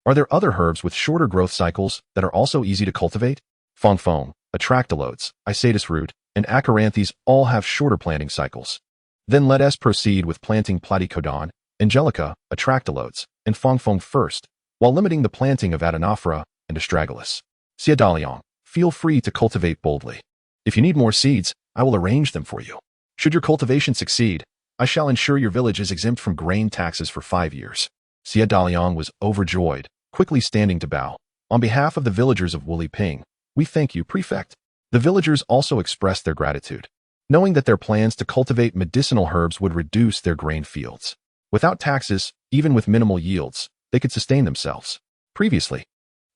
are there other herbs with shorter growth cycles that are also easy to cultivate? Fongfong, Atractylodes, Isatis root, and Acaranthes all have shorter planting cycles. Then let us proceed with planting Platycodon, Angelica, Atractylodes, and Fongfong first, while limiting the planting of Adenophora and Astragalus. Xie Zhan, feel free to cultivate boldly. If you need more seeds, I will arrange them for you. Should your cultivation succeed, I shall ensure your village is exempt from grain taxes for 5 years. Xie Zhan was overjoyed, quickly standing to bow. On behalf of the villagers of Wuliping, we thank you, Prefect. The villagers also expressed their gratitude, knowing that their plans to cultivate medicinal herbs would reduce their grain fields. Without taxes, even with minimal yields, they could sustain themselves. Previously,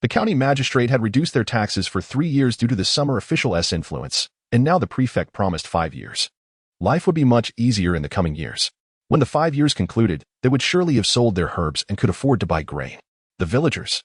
the county magistrate had reduced their taxes for 3 years due to the summer official's influence, and now the prefect promised 5 years. Life would be much easier in the coming years. When the 5 years concluded, they would surely have sold their herbs and could afford to buy grain. The villagers,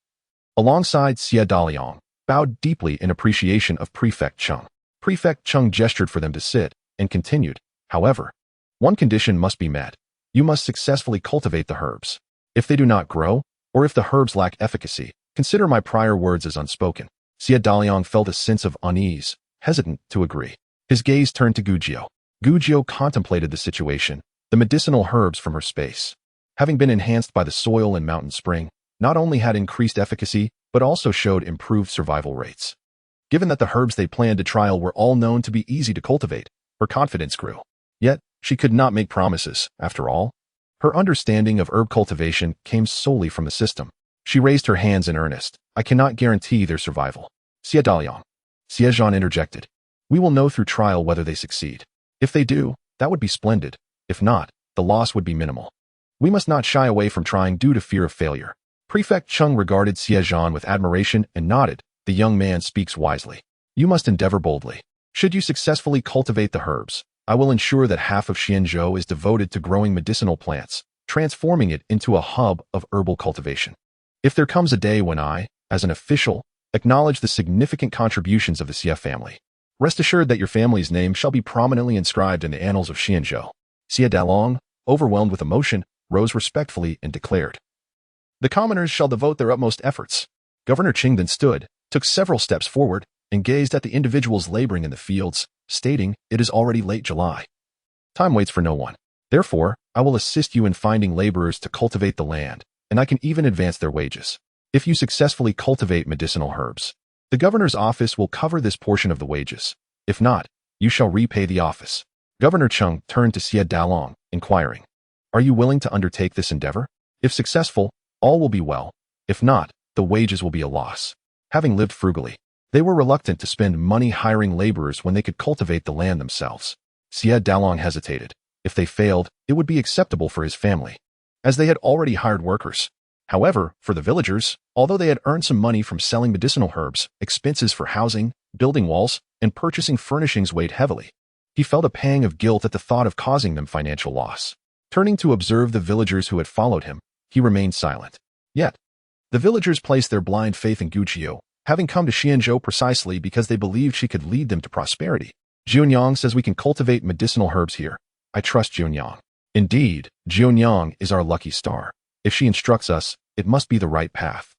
alongside Xie Zhan, bowed deeply in appreciation of Prefect Chung. Prefect Chung gestured for them to sit and continued, however, one condition must be met. You must successfully cultivate the herbs. If they do not grow, or if the herbs lack efficacy, consider my prior words as unspoken. Xie Zhan felt a sense of unease, hesitant to agree. His gaze turned to Gugio. Gugio contemplated the situation, the medicinal herbs from her space, having been enhanced by the soil and mountain spring, not only had increased efficacy, but also showed improved survival rates. Given that the herbs they planned to trial were all known to be easy to cultivate, her confidence grew. Yet, she could not make promises, after all. Her understanding of herb cultivation came solely from the system. She raised her hands in earnest. I cannot guarantee their survival. Xie Zhan interjected. We will know through trial whether they succeed. If they do, that would be splendid. If not, the loss would be minimal. We must not shy away from trying due to fear of failure. Prefect Chung regarded Xie Zhan with admiration and nodded. The young man speaks wisely. You must endeavor boldly. Should you successfully cultivate the herbs, I will ensure that half of Xianzhou is devoted to growing medicinal plants, transforming it into a hub of herbal cultivation. If there comes a day when I, as an official, acknowledge the significant contributions of the Xie family, rest assured that your family's name shall be prominently inscribed in the annals of Xianzhou. Xie Zhan, overwhelmed with emotion, rose respectfully and declared, the commoners shall devote their utmost efforts. Governor Qing then stood, took several steps forward, and gazed at the individuals laboring in the fields, stating, it is already late July. Time waits for no one. Therefore, I will assist you in finding laborers to cultivate the land, and I can even advance their wages. If you successfully cultivate medicinal herbs, the governor's office will cover this portion of the wages. If not, you shall repay the office. Governor Chung turned to Xie Zhan, inquiring, are you willing to undertake this endeavor? If successful, all will be well. If not, the wages will be a loss. Having lived frugally, they were reluctant to spend money hiring laborers when they could cultivate the land themselves. Xie Zhan hesitated. If they failed, it would be acceptable for his family, as they had already hired workers. However, for the villagers, although they had earned some money from selling medicinal herbs, expenses for housing, building walls, and purchasing furnishings weighed heavily. He felt a pang of guilt at the thought of causing them financial loss. Turning to observe the villagers who had followed him, he remained silent. Yet, the villagers placed their blind faith in Gugio, having come to Xianzhou precisely because they believed she could lead them to prosperity. Jiunyang says we can cultivate medicinal herbs here. I trust Jiunyang. Indeed, Jiunyang is our lucky star. If she instructs us, it must be the right path.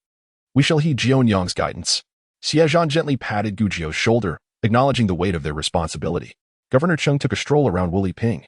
We shall heed Jiunyang's guidance. Xie Zhan gently patted Gugio's shoulder, acknowledging the weight of their responsibility. Governor Chung took a stroll around Wuliping,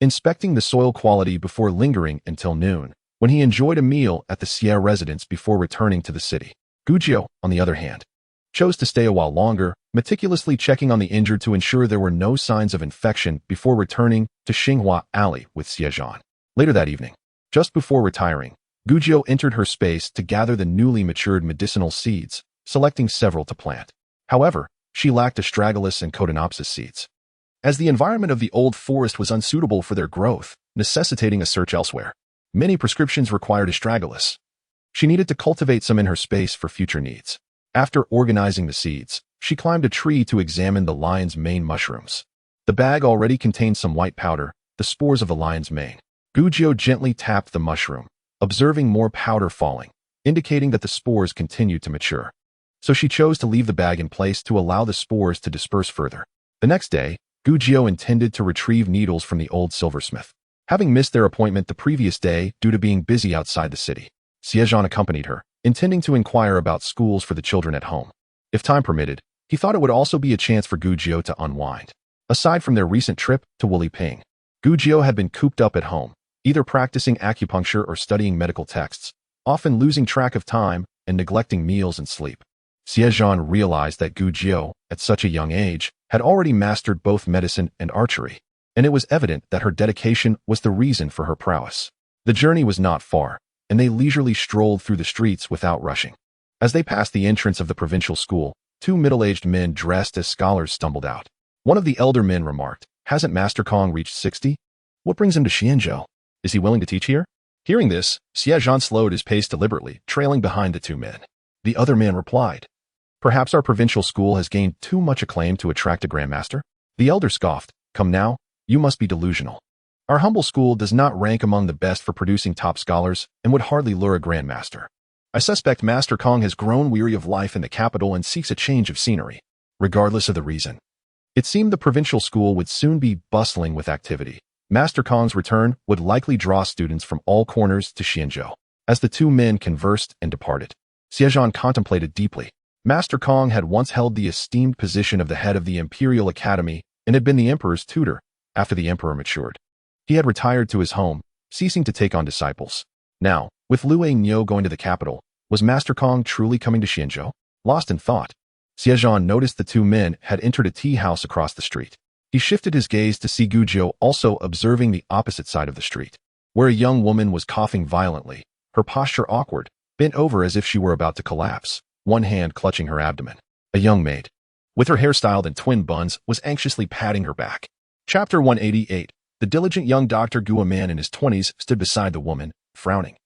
inspecting the soil quality before lingering until noon, when he enjoyed a meal at the Xie residence before returning to the city. Gugio, on the other hand, chose to stay a while longer, meticulously checking on the injured to ensure there were no signs of infection before returning to Xinghua Alley with Xie Zhan. Later that evening, just before retiring, Gugio entered her space to gather the newly matured medicinal seeds, selecting several to plant. However, she lacked astragalus and cotinopsis seeds, as the environment of the old forest was unsuitable for their growth, necessitating a search elsewhere. Many prescriptions required astragalus. She needed to cultivate some in her space for future needs. After organizing the seeds, She climbed a tree to examine the lion's mane mushrooms. The bag already contained some white powder, the spores of the lion's mane. Gujiao gently tapped the mushroom, observing more powder falling, indicating that the spores continued to mature. So she chose to leave the bag in place to allow the spores to disperse further. The next day, Gujiao intended to retrieve needles from the old silversmith. Having missed their appointment the previous day due to being busy outside the city, Xie Zhan accompanied her, intending to inquire about schools for the children at home. If time permitted, he thought it would also be a chance for Gujiao to unwind. Aside from their recent trip to Wuliping, Gujiao had been cooped up at home, either practicing acupuncture or studying medical texts, often losing track of time and neglecting meals and sleep. Xie Zhan realized that Gujiao, at such a young age, had already mastered both medicine and archery, and it was evident that her dedication was the reason for her prowess. The journey was not far, and they leisurely strolled through the streets without rushing. As they passed the entrance of the provincial school, two middle-aged men dressed as scholars stumbled out. One of the elder men remarked, "Hasn't Master Kong reached 60? What brings him to Xianzhou? Is he willing to teach here?" Hearing this, Xie Zhan slowed his pace deliberately, trailing behind the two men. The other man replied, "Perhaps our provincial school has gained too much acclaim to attract a grandmaster?" The elder scoffed, "Come now, you must be delusional. Our humble school does not rank among the best for producing top scholars and would hardly lure a grandmaster. I suspect Master Kong has grown weary of life in the capital and seeks a change of scenery, regardless of the reason." It seemed the provincial school would soon be bustling with activity. Master Kong's return would likely draw students from all corners to Xianzhou. As the two men conversed and departed, Xie Zhan contemplated deeply. Master Kong had once held the esteemed position of the head of the Imperial Academy and had been the emperor's tutor after the emperor matured. He had retired to his home, ceasing to take on disciples. Now, with Liu Niu going to the capital, was Master Kong truly coming to Xianzhou? Lost in thought, Xie Zhan noticed the two men had entered a tea house across the street. He shifted his gaze to see Gujiao also observing the opposite side of the street, where a young woman was coughing violently, her posture awkward, bent over as if she were about to collapse, one hand clutching her abdomen. A young maid, with her hair styled in twin buns, was anxiously patting her back. Chapter 188. The diligent young Dr. Gu, a man in his 20s, stood beside the woman, frowning,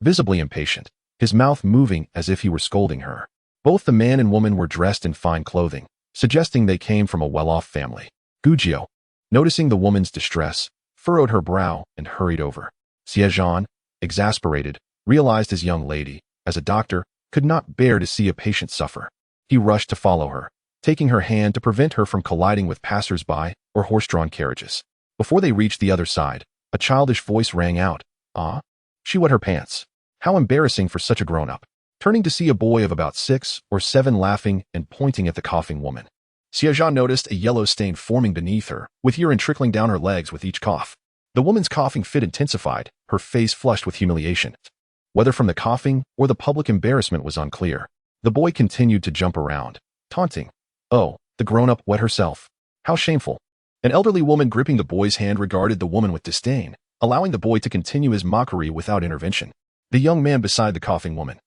visibly impatient, his mouth moving as if he were scolding her. Both the man and woman were dressed in fine clothing, suggesting they came from a well-off family. Gujiao, noticing the woman's distress, furrowed her brow and hurried over. Xie Zhan, exasperated, realized his young lady, as a doctor, could not bear to see a patient suffer. He rushed to follow her, taking her hand to prevent her from colliding with passers-by or horse-drawn carriages. Before they reached the other side, a childish voice rang out, "Ah?" She wet her pants. How embarrassing for such a grown-up. Turning to see a boy of about 6 or 7 laughing and pointing at the coughing woman. Xie Zhan noticed a yellow stain forming beneath her, with urine trickling down her legs with each cough. The woman's coughing fit intensified, her face flushed with humiliation. Whether from the coughing or the public embarrassment was unclear. The boy continued to jump around, taunting. Oh, the grown-up wet herself. How shameful. An elderly woman gripping the boy's hand regarded the woman with disdain, allowing the boy to continue his mockery without intervention. The young man beside the coughing woman,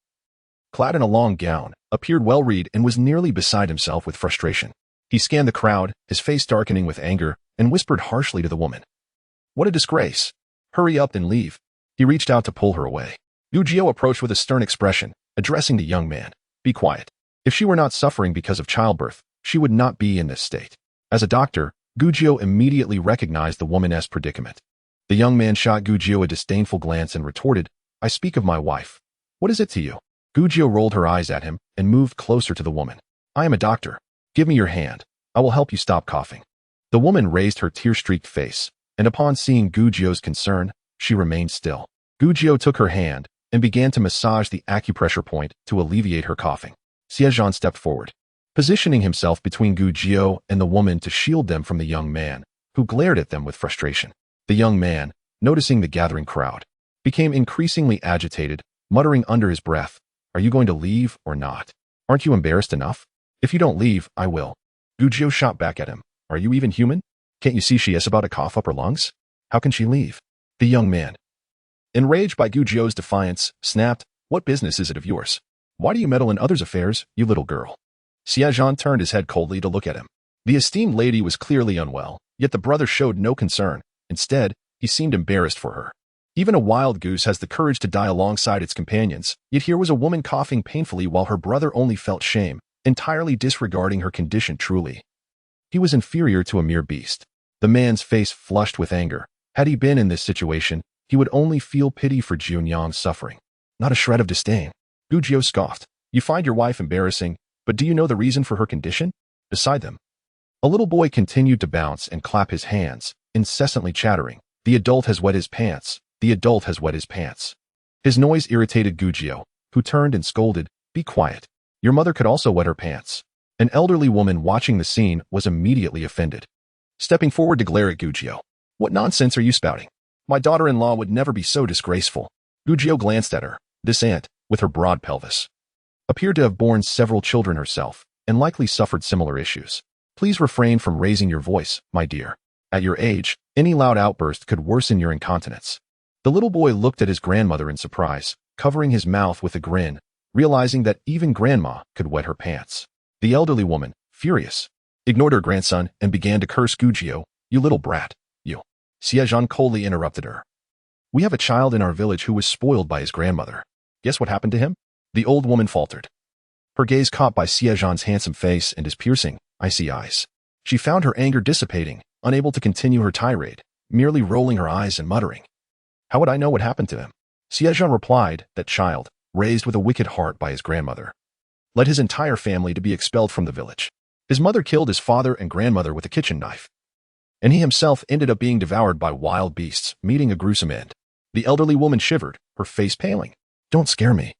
clad in a long gown, appeared well-read and was nearly beside himself with frustration. He scanned the crowd, his face darkening with anger, and whispered harshly to the woman. "What a disgrace. Hurry up and leave." He reached out to pull her away. Gujiao approached with a stern expression, addressing the young man. "Be quiet. If she were not suffering because of childbirth, she would not be in this state." As a doctor, Gujiao immediately recognized the woman's predicament. The young man shot Gujiao a disdainful glance and retorted, "I speak of my wife. What is it to you?" Gujiao rolled her eyes at him and moved closer to the woman. "I am a doctor. Give me your hand. I will help you stop coughing." The woman raised her tear-streaked face, and upon seeing Gujiao's concern, she remained still. Gujiao took her hand and began to massage the acupressure point to alleviate her coughing. Xie Zhan stepped forward, positioning himself between Gujiao and the woman to shield them from the young man, who glared at them with frustration. The young man, noticing the gathering crowd, became increasingly agitated, muttering under his breath, "Are you going to leave or not? Aren't you embarrassed enough? If you don't leave, I will." Gujiao shot back at him. "Are you even human? Can't you see she is about to cough up her lungs? How can she leave?" The young man, enraged by Gujiao's defiance, snapped, "What business is it of yours? Why do you meddle in others' affairs, you little girl?" Xie Zhan turned his head coldly to look at him. The esteemed lady was clearly unwell, yet the brother showed no concern. Instead, he seemed embarrassed for her. Even a wild goose has the courage to die alongside its companions, yet here was a woman coughing painfully while her brother only felt shame, entirely disregarding her condition truly. He was inferior to a mere beast. The man's face flushed with anger. Had he been in this situation, he would only feel pity for Junyang's suffering, not a shred of disdain. Gujio scoffed. You find your wife embarrassing, but do you know the reason for her condition? Beside them, a little boy continued to bounce and clap his hands, incessantly chattering. The adult has wet his pants. The adult has wet his pants. His noise irritated Gujio, who turned and scolded, Be quiet. Your mother could also wet her pants. An elderly woman watching the scene was immediately offended. Stepping forward to glare at Gujio. What nonsense are you spouting? My daughter-in-law would never be so disgraceful. Gujio glanced at her. This aunt, with her broad pelvis, appeared to have borne several children herself, and likely suffered similar issues. Please refrain from raising your voice, my dear. At your age, any loud outburst could worsen your incontinence. The little boy looked at his grandmother in surprise, covering his mouth with a grin, realizing that even grandma could wet her pants. The elderly woman, furious, ignored her grandson and began to curse Gujio. You little brat, you. Xie Zhan coldly interrupted her. We have a child in our village who was spoiled by his grandmother. Guess what happened to him? The old woman faltered. Her gaze caught by Xie Zhan's handsome face and his piercing, icy eyes. She found her anger dissipating, unable to continue her tirade, merely rolling her eyes and muttering. How would I know what happened to him? Xie Zhan replied, that child, raised with a wicked heart by his grandmother, led his entire family to be expelled from the village. His mother killed his father and grandmother with a kitchen knife, and he himself ended up being devoured by wild beasts, meeting a gruesome end. The elderly woman shivered, her face paling. Don't scare me.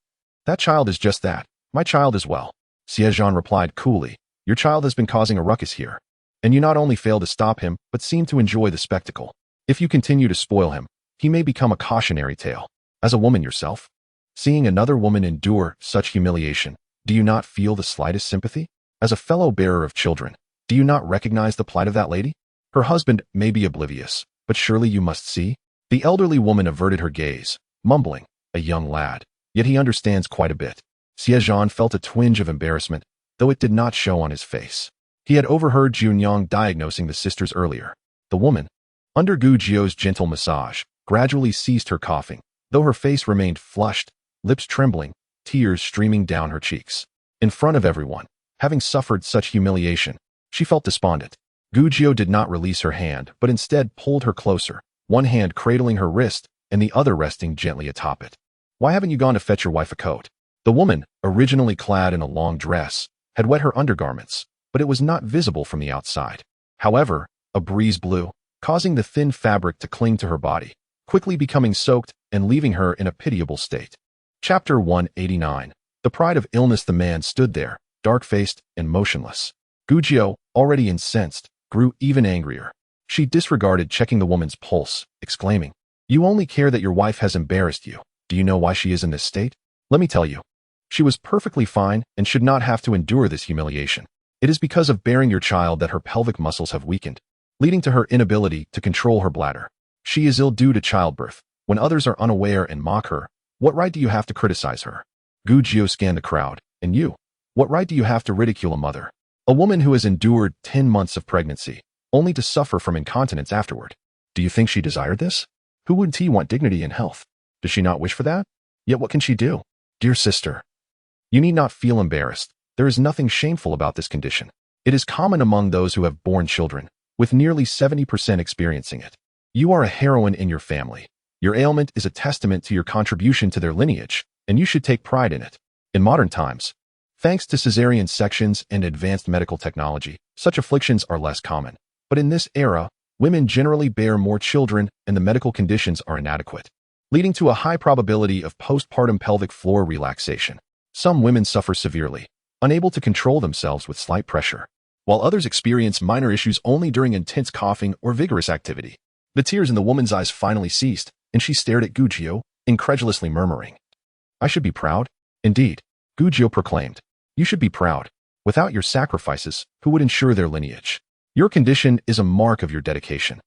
That child is just that. My child as well. Xie Zhan replied coolly. Your child has been causing a ruckus here, and you not only fail to stop him, but seem to enjoy the spectacle. If you continue to spoil him, he may become a cautionary tale. As a woman yourself, seeing another woman endure such humiliation, do you not feel the slightest sympathy? As a fellow bearer of children, do you not recognize the plight of that lady? Her husband may be oblivious, but surely you must see. The elderly woman averted her gaze, mumbling, a young lad, yet he understands quite a bit. Xie Zhan felt a twinge of embarrassment, though it did not show on his face. He had overheard Junyang diagnosing the sisters earlier. The woman, under Gujio's gentle massage, gradually ceased her coughing, though her face remained flushed, lips trembling, tears streaming down her cheeks. In front of everyone, having suffered such humiliation, she felt despondent. Gujio did not release her hand, but instead pulled her closer, one hand cradling her wrist and the other resting gently atop it. Why haven't you gone to fetch your wife a coat? The woman, originally clad in a long dress, had wet her undergarments, but it was not visible from the outside. However, a breeze blew, causing the thin fabric to cling to her body, quickly becoming soaked and leaving her in a pitiable state. Chapter 189. The pride of illness. The man stood there, dark-faced and motionless. Gujio, already incensed, grew even angrier. She disregarded checking the woman's pulse, exclaiming, You only care that your wife has embarrassed you. Do you know why she is in this state? Let me tell you. She was perfectly fine and should not have to endure this humiliation. It is because of bearing your child that her pelvic muscles have weakened, leading to her inability to control her bladder. She is ill due to childbirth. When others are unaware and mock her, what right do you have to criticize her? Gujio scanned the crowd. And you? What right do you have to ridicule a mother? A woman who has endured 10 months of pregnancy, only to suffer from incontinence afterward. Do you think she desired this? Who wouldn't want dignity and health? Does she not wish for that? Yet what can she do? Dear sister, you need not feel embarrassed. There is nothing shameful about this condition. It is common among those who have borne children, with nearly 70% experiencing it. You are a heroine in your family. Your ailment is a testament to your contribution to their lineage, and you should take pride in it. In modern times, thanks to cesarean sections and advanced medical technology, such afflictions are less common. But in this era, women generally bear more children and the medical conditions are inadequate, leading to a high probability of postpartum pelvic floor relaxation. Some women suffer severely, unable to control themselves with slight pressure, while others experience minor issues only during intense coughing or vigorous activity. The tears in the woman's eyes finally ceased, and she stared at Gujio, incredulously murmuring, I should be proud. Indeed, Gujio proclaimed, you should be proud. Without your sacrifices, who would ensure their lineage? Your condition is a mark of your dedication,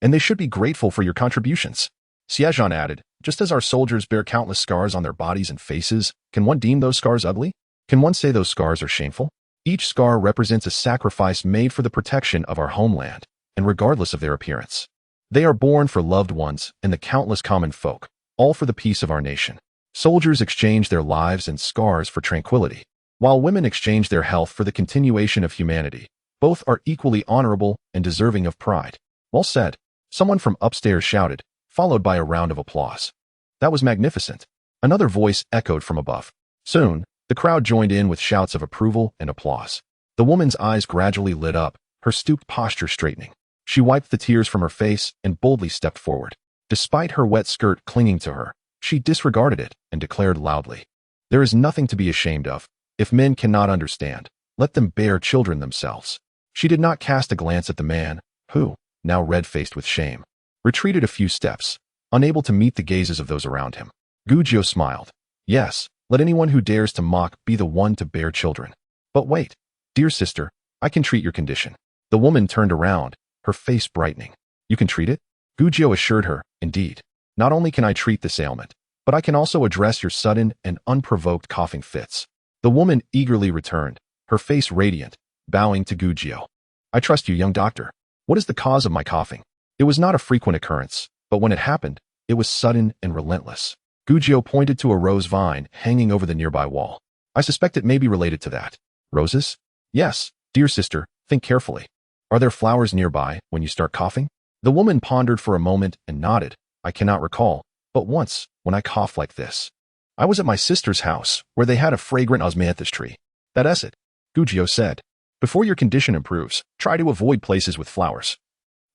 and they should be grateful for your contributions. Xie Zhan added, just as our soldiers bear countless scars on their bodies and faces, can one deem those scars ugly? Can one say those scars are shameful? Each scar represents a sacrifice made for the protection of our homeland, and regardless of their appearance. They are born for loved ones and the countless common folk, all for the peace of our nation. Soldiers exchange their lives and scars for tranquility. While women exchange their health for the continuation of humanity, both are equally honorable and deserving of pride. Well said, someone from upstairs shouted, followed by a round of applause. That was magnificent. Another voice echoed from above. Soon, the crowd joined in with shouts of approval and applause. The woman's eyes gradually lit up, her stooped posture straightening. She wiped the tears from her face and boldly stepped forward. Despite her wet skirt clinging to her, she disregarded it and declared loudly, "There is nothing to be ashamed of. If men cannot understand, let them bear children themselves." She did not cast a glance at the man, who, now red-faced with shame, retreated a few steps, unable to meet the gazes of those around him. Gujio smiled. Yes, let anyone who dares to mock be the one to bear children. But wait, dear sister, I can treat your condition. The woman turned around, her face brightening. You can treat it? Gujio assured her, indeed. Not only can I treat this ailment, but I can also address your sudden and unprovoked coughing fits. The woman eagerly returned, her face radiant, bowing to Gujio. I trust you, young doctor. What is the cause of my coughing? It was not a frequent occurrence, but when it happened, it was sudden and relentless. Gujio pointed to a rose vine hanging over the nearby wall. I suspect it may be related to that. Roses? Yes, dear sister, think carefully. Are there flowers nearby when you start coughing? The woman pondered for a moment and nodded. I cannot recall, but once, when I coughed like this, I was at my sister's house, where they had a fragrant osmanthus tree. That is it, Gujio said. Before your condition improves, try to avoid places with flowers,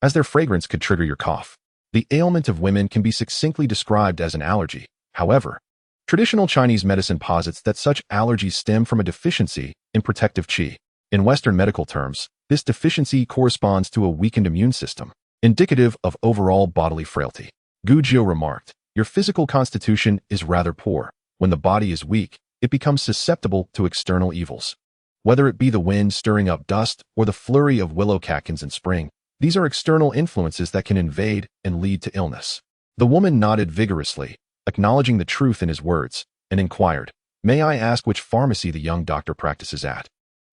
as their fragrance could trigger your cough. The ailment of women can be succinctly described as an allergy. However, traditional Chinese medicine posits that such allergies stem from a deficiency in protective qi. In Western medical terms, this deficiency corresponds to a weakened immune system, indicative of overall bodily frailty. Gujio remarked, your physical constitution is rather poor. When the body is weak, it becomes susceptible to external evils. Whether it be the wind stirring up dust or the flurry of willow catkins in spring, these are external influences that can invade and lead to illness. The woman nodded vigorously, acknowledging the truth in his words, and inquired, may I ask which pharmacy the young doctor practices at,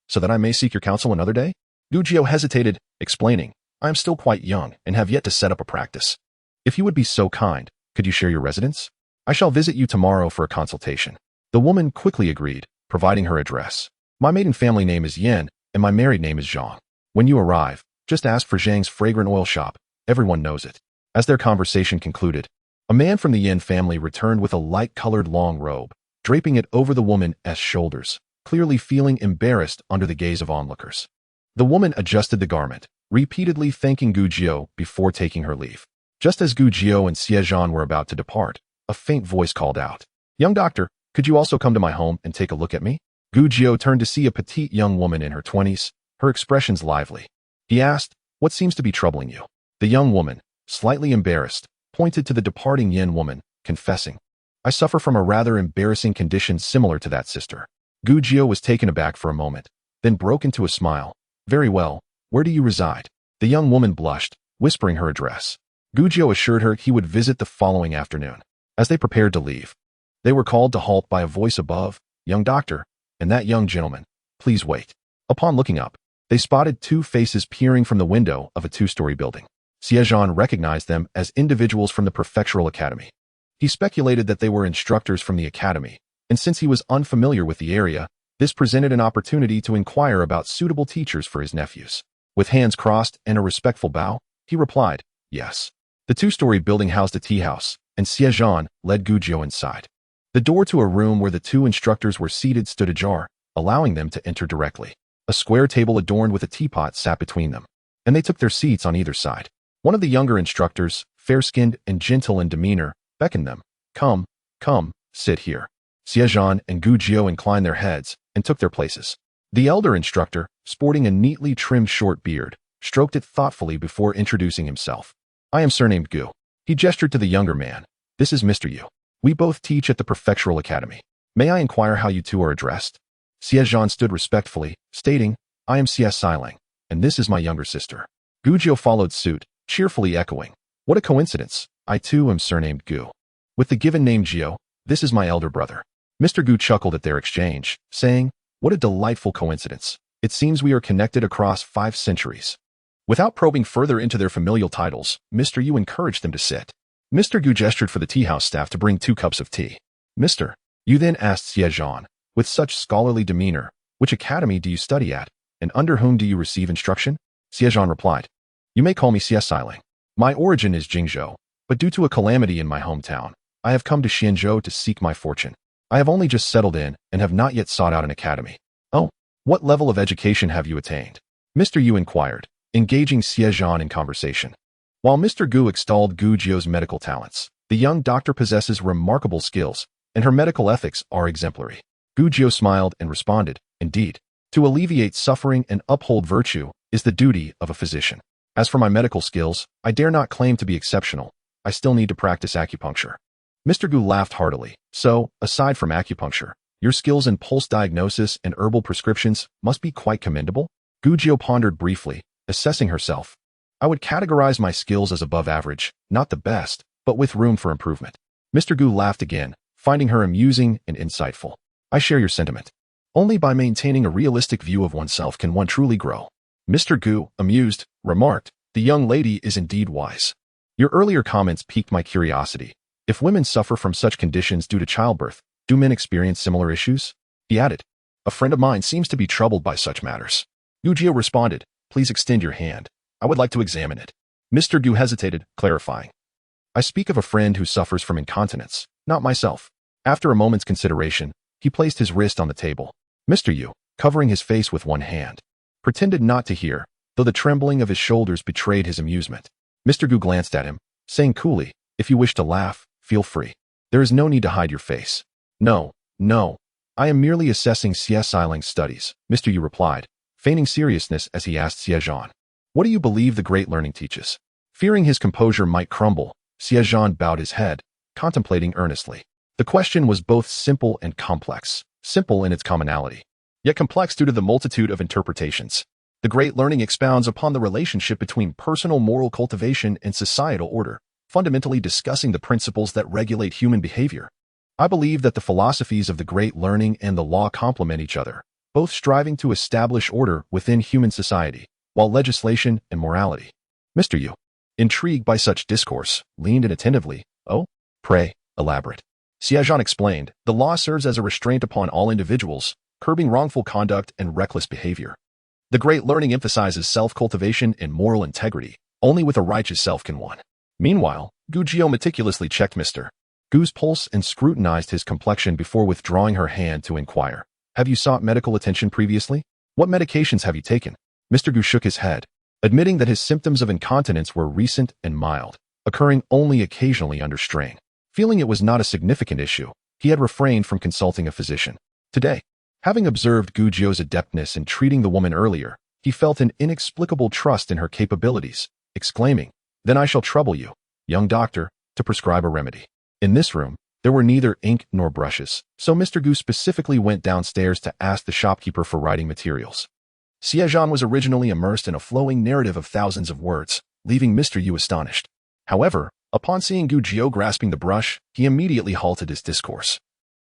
so that I may seek your counsel another day? Gujio hesitated, explaining, I am still quite young and have yet to set up a practice. If you would be so kind, could you share your residence? I shall visit you tomorrow for a consultation. The woman quickly agreed, providing her address. My maiden family name is Yen, and my married name is Zhang. When you arrive, just ask for Zhang's fragrant oil shop. Everyone knows it. As their conversation concluded, a man from the Yen family returned with a light-colored long robe, draping it over the woman's shoulders, clearly feeling embarrassed under the gaze of onlookers. The woman adjusted the garment, repeatedly thanking Gujio before taking her leave. Just as Gujio and Xie Zhan were about to depart, a faint voice called out, young doctor, could you also come to my home and take a look at me? Gujio turned to see a petite young woman in her 20s, her expressions lively. He asked, what seems to be troubling you? The young woman, slightly embarrassed, pointed to the departing Yen woman, confessing, I suffer from a rather embarrassing condition similar to that, sister. Gujio was taken aback for a moment, then broke into a smile. Very well, where do you reside? The young woman blushed, whispering her address. Gujio assured her he would visit the following afternoon. As they prepared to leave, they were called to halt by a voice above, young doctor, and that young gentleman, please wait. Upon looking up, they spotted two faces peering from the window of a two-story building. Xie Zhan recognized them as individuals from the prefectural academy. He speculated that they were instructors from the academy, and since he was unfamiliar with the area, this presented an opportunity to inquire about suitable teachers for his nephews. With hands crossed and a respectful bow, he replied, yes. The two-story building housed a tea house, and Xie Zhan led Gujio inside. The door to a room where the two instructors were seated stood ajar, allowing them to enter directly. A square table adorned with a teapot sat between them, and they took their seats on either side. One of the younger instructors, fair-skinned and gentle in demeanor, beckoned them. Come, sit here. Xie Zhan and Gujio inclined their heads and took their places. The elder instructor, sporting a neatly trimmed short beard, stroked it thoughtfully before introducing himself. I am surnamed Gu. He gestured to the younger man. This is Mr. Yu. We both teach at the prefectural academy. May I inquire how you two are addressed? Xie Zhan stood respectfully, stating, I am Xie Zhan, and this is my younger sister. Gujio followed suit, cheerfully echoing, what a coincidence. I too am surnamed Gu. With the given name Gio, this is my elder brother. Mr. Gu chuckled at their exchange, saying, what a delightful coincidence. It seems we are connected across 5 centuries. Without probing further into their familial titles, Mr. Yu encouraged them to sit. Mr. Gu gestured for the tea house staff to bring 2 cups of tea. Mr. Yu then asked Xie Zhan, with such scholarly demeanor, which academy do you study at, and under whom do you receive instruction? Xie Zhan replied, you may call me Xie Zhan. My origin is Jingzhou, but due to a calamity in my hometown, I have come to Xianzhou to seek my fortune. I have only just settled in and have not yet sought out an academy. Oh, what level of education have you attained? Mr. Yu inquired, engaging Xie Zhan in conversation. While Mr. Gu extolled Gu Jiu's medical talents, the young doctor possesses remarkable skills, and her medical ethics are exemplary. Gu Jiu smiled and responded, indeed, to alleviate suffering and uphold virtue is the duty of a physician. As for my medical skills, I dare not claim to be exceptional. I still need to practice acupuncture. Mr. Gu laughed heartily. So, aside from acupuncture, your skills in pulse diagnosis and herbal prescriptions must be quite commendable? Gu Jiu pondered briefly, assessing herself. I would categorize my skills as above average, not the best, but with room for improvement. Mr. Gu laughed again, finding her amusing and insightful. I share your sentiment. Only by maintaining a realistic view of oneself can one truly grow. Mr. Gu, amused, remarked, the young lady is indeed wise. Your earlier comments piqued my curiosity. If women suffer from such conditions due to childbirth, do men experience similar issues? He added, a friend of mine seems to be troubled by such matters. Gu Jiu responded, please extend your hand. I would like to examine it. Mr. Gu hesitated, clarifying. I speak of a friend who suffers from incontinence, not myself. After a moment's consideration, he placed his wrist on the table. Mr. Yu, covering his face with one hand, pretended not to hear, though the trembling of his shoulders betrayed his amusement. Mr. Gu glanced at him, saying coolly, if you wish to laugh, feel free. There is no need to hide your face. No. I am merely assessing Xie Zhan's studies, Mr. Yu replied, feigning seriousness as he asked Xie Zhan. What do you believe the great learning teaches? Fearing his composure might crumble, Xie Zhan bowed his head, contemplating earnestly. The question was both simple and complex, simple in its commonality, yet complex due to the multitude of interpretations. The great learning expounds upon the relationship between personal moral cultivation and societal order, fundamentally discussing the principles that regulate human behavior. I believe that the philosophies of the great learning and the law complement each other, both striving to establish order within human society, while legislation and morality. Mr. Yu, intrigued by such discourse, leaned in attentively. Oh, pray, elaborate. Xie Zhan explained, the law serves as a restraint upon all individuals, curbing wrongful conduct and reckless behavior. The great learning emphasizes self-cultivation and moral integrity. Only with a righteous self can one. Meanwhile, Gu Jiu meticulously checked Mr. Gu's pulse and scrutinized his complexion before withdrawing her hand to inquire. Have you sought medical attention previously? What medications have you taken? Mr. Gu shook his head, admitting that his symptoms of incontinence were recent and mild, occurring only occasionally under strain. Feeling it was not a significant issue, he had refrained from consulting a physician. Today, having observed Gu Jiu's adeptness in treating the woman earlier, he felt an inexplicable trust in her capabilities, exclaiming, then I shall trouble you, young doctor, to prescribe a remedy. In this room, there were neither ink nor brushes, so Mr. Gu specifically went downstairs to ask the shopkeeper for writing materials. Xie Zhan was originally immersed in a flowing narrative of thousands of words, leaving Mr. Yu astonished. However, upon seeing Gu Jiu grasping the brush, he immediately halted his discourse,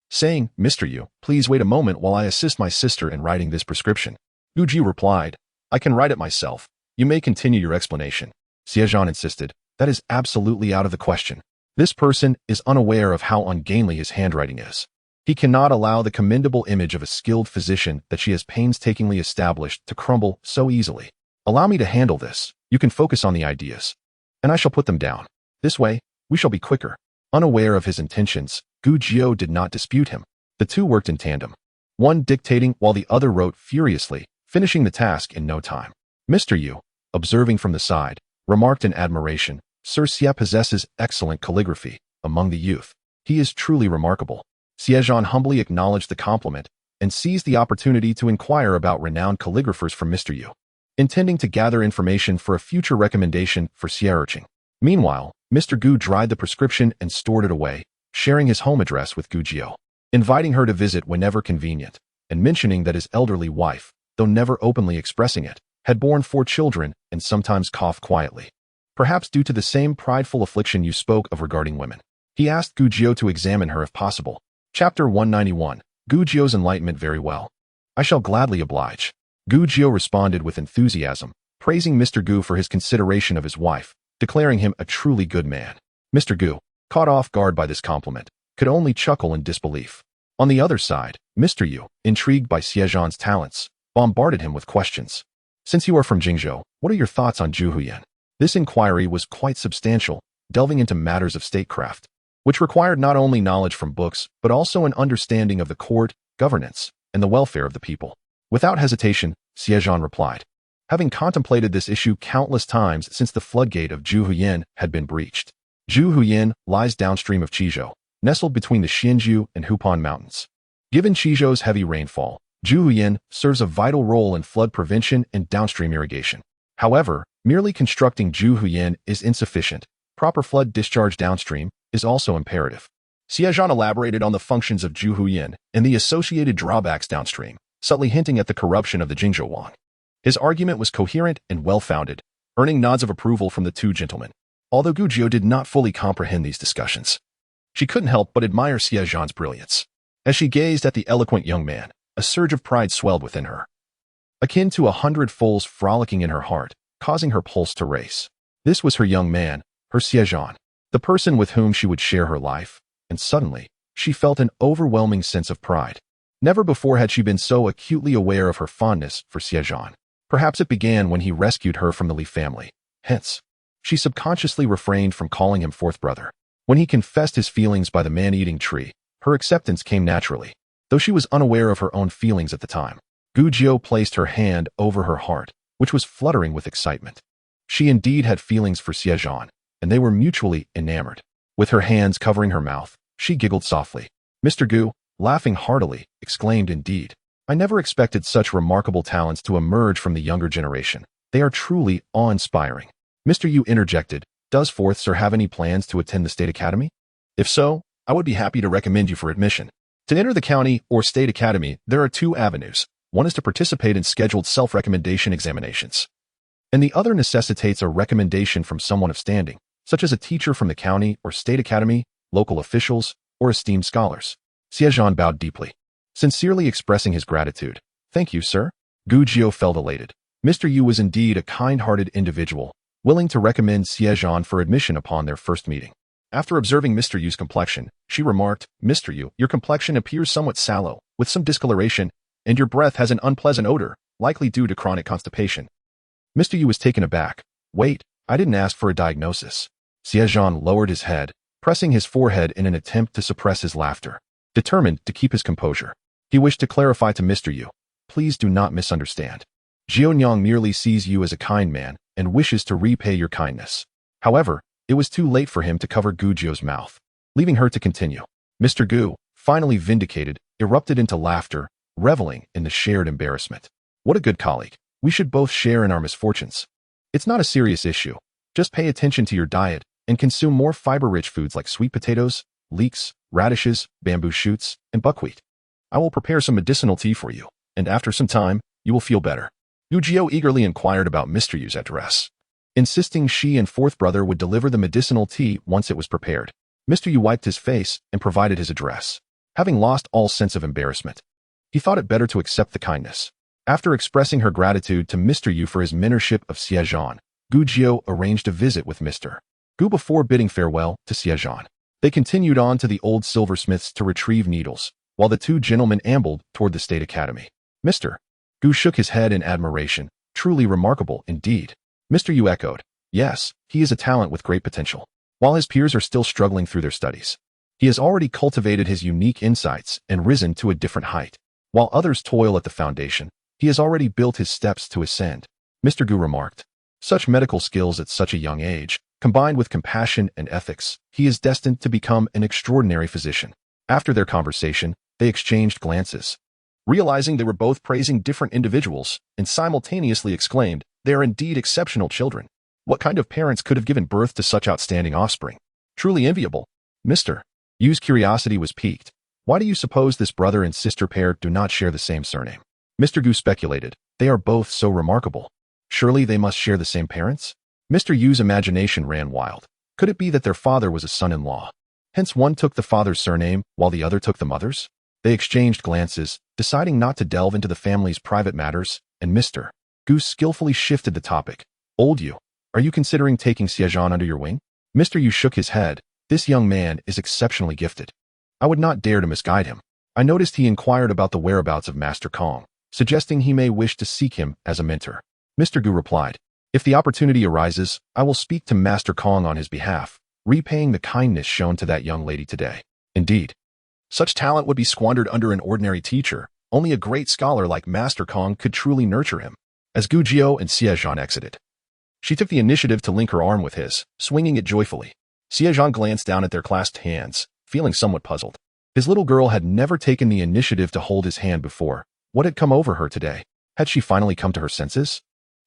saying, Mr. Yu, please wait a moment while I assist my sister in writing this prescription. Gu Jiu replied, I can write it myself. You may continue your explanation. Xie Zhan insisted, that is absolutely out of the question. This person is unaware of how ungainly his handwriting is. He cannot allow the commendable image of a skilled physician that she has painstakingly established to crumble so easily. Allow me to handle this. You can focus on the ideas, and I shall put them down. This way, we shall be quicker. Unaware of his intentions, Gu Jiu did not dispute him. The two worked in tandem, one dictating while the other wrote furiously, finishing the task in no time. Mr. Yu, observing from the side, remarked in admiration, Sir Xie possesses excellent calligraphy among the youth. He is truly remarkable. Xie Zhan humbly acknowledged the compliment and seized the opportunity to inquire about renowned calligraphers from Mr. Yu, intending to gather information for a future recommendation for Xie. Meanwhile, Mr. Gu dried the prescription and stored it away, sharing his home address with Gu Jiu, inviting her to visit whenever convenient, and mentioning that his elderly wife, though never openly expressing it, had borne 4 children and sometimes coughed quietly. Perhaps due to the same prideful affliction you spoke of regarding women. He asked Gu Jiu to examine her if possible. Chapter 191. Gu Jiu's enlightenment. Very well. I shall gladly oblige. Gu Jiu responded with enthusiasm, praising Mr. Gu for his consideration of his wife, declaring him a truly good man. Mr. Gu, caught off guard by this compliment, could only chuckle in disbelief. On the other side, Mr. Yu, intrigued by Xie Zhan's talents, bombarded him with questions. Since you are from Jingzhou, what are your thoughts on Zhu Huyan? This inquiry was quite substantial, delving into matters of statecraft, which required not only knowledge from books, but also an understanding of the court, governance, and the welfare of the people. Without hesitation, Xie Zhan replied, having contemplated this issue countless times since the floodgate of Zhu Huyan had been breached. Zhu Huyan lies downstream of Qizhou, nestled between the Xianzhu and Hupan mountains. Given Qizhou's heavy rainfall, Zhu Huyan serves a vital role in flood prevention and downstream irrigation. However, merely constructing Zhu Huyan is insufficient. Proper flood discharge downstream is also imperative. Xie Zhan elaborated on the functions of Zhu Huyan and the associated drawbacks downstream, subtly hinting at the corruption of the Jingzhou Wang. His argument was coherent and well-founded, earning nods of approval from the two gentlemen. Although Gu Jiu did not fully comprehend these discussions, she couldn't help but admire Xie Zhan's brilliance. As she gazed at the eloquent young man, a surge of pride swelled within her, akin to 100 foals frolicking in her heart, causing her pulse to race. This was her young man, her Xie Zhan, the person with whom she would share her life, and suddenly, she felt an overwhelming sense of pride. Never before had she been so acutely aware of her fondness for Xie Zhan. Perhaps it began when he rescued her from the Li family. Hence, she subconsciously refrained from calling him fourth brother. When he confessed his feelings by the man-eating tree, her acceptance came naturally, though she was unaware of her own feelings at the time. Gu Jiu placed her hand over her heart, which was fluttering with excitement. She indeed had feelings for Xie Zhan, and they were mutually enamored. With her hands covering her mouth, she giggled softly. Mr. Gu, laughing heartily, exclaimed, indeed, I never expected such remarkable talents to emerge from the younger generation. They are truly awe-inspiring. Mr. Yu interjected, does fourth sir have any plans to attend the State Academy? If so, I would be happy to recommend you for admission. To enter the county or State Academy, there are two avenues. One is to participate in scheduled self-recommendation examinations, and the other necessitates a recommendation from someone of standing, such as a teacher from the county or State Academy, local officials, or esteemed scholars. Xie Zhan bowed deeply, sincerely expressing his gratitude. Thank you, sir. Gu Jiu felt elated. Mr. Yu was indeed a kind-hearted individual, willing to recommend Xie Zhan for admission upon their first meeting. After observing Mr. Yu's complexion, she remarked, Mr. Yu, your complexion appears somewhat sallow, with some discoloration, and your breath has an unpleasant odor, likely due to chronic constipation. Mr. Yu was taken aback. Wait, I didn't ask for a diagnosis. Xie Zhan lowered his head, pressing his forehead in an attempt to suppress his laughter. Determined to keep his composure, he wished to clarify to Mr. Yu, please do not misunderstand. Jianyang merely sees you as a kind man and wishes to repay your kindness. However, it was too late for him to cover Gu Jiu's mouth, leaving her to continue. Mr. Gu, finally vindicated, erupted into laughter, reveling in the shared embarrassment. What a good colleague. We should both share in our misfortunes. It's not a serious issue. Just pay attention to your diet and consume more fiber-rich foods like sweet potatoes, leeks, radishes, bamboo shoots, and buckwheat. I will prepare some medicinal tea for you, and after some time, you will feel better. Gu Jiu eagerly inquired about Mr. Yu's address, insisting she and fourth brother would deliver the medicinal tea once it was prepared. Mr. Yu wiped his face and provided his address. Having lost all sense of embarrassment, he thought it better to accept the kindness. After expressing her gratitude to Mr. Yu for his mentorship of Xie Zhan, Gu Jiu arranged a visit with Mr. Gu before bidding farewell to Xie Zhan. They continued on to the old silversmiths to retrieve needles, while the two gentlemen ambled toward the State Academy. Mr. Gu shook his head in admiration. Truly remarkable indeed. Mr. Yu echoed, yes, he is a talent with great potential. While his peers are still struggling through their studies, he has already cultivated his unique insights and risen to a different height. While others toil at the foundation, he has already built his steps to ascend. Mr. Gu remarked, such medical skills at such a young age, combined with compassion and ethics, he is destined to become an extraordinary physician. After their conversation, they exchanged glances, realizing they were both praising different individuals, and simultaneously exclaimed, they are indeed exceptional children. What kind of parents could have given birth to such outstanding offspring? Truly enviable. Mr. Yu's curiosity was piqued. Why do you suppose this brother and sister pair do not share the same surname? Mr. Gu speculated, they are both so remarkable. Surely they must share the same parents? Mr. Yu's imagination ran wild. Could it be that their father was a son-in-law? Hence one took the father's surname while the other took the mother's? They exchanged glances, deciding not to delve into the family's private matters, and Mr. Gu skillfully shifted the topic. Old Yu, are you considering taking Xie Zhan under your wing? Mr. Yu shook his head. This young man is exceptionally gifted. I would not dare to misguide him. I noticed he inquired about the whereabouts of Master Kong, suggesting he may wish to seek him as a mentor. Mr. Gu replied, if the opportunity arises, I will speak to Master Kong on his behalf, repaying the kindness shown to that young lady today. Indeed, such talent would be squandered under an ordinary teacher. Only a great scholar like Master Kong could truly nurture him. As Gu Jiao and Xie Zhan exited, she took the initiative to link her arm with his, swinging it joyfully. Xie Zhan glanced down at their clasped hands, feeling somewhat puzzled. His little girl had never taken the initiative to hold his hand before. What had come over her today? Had she finally come to her senses?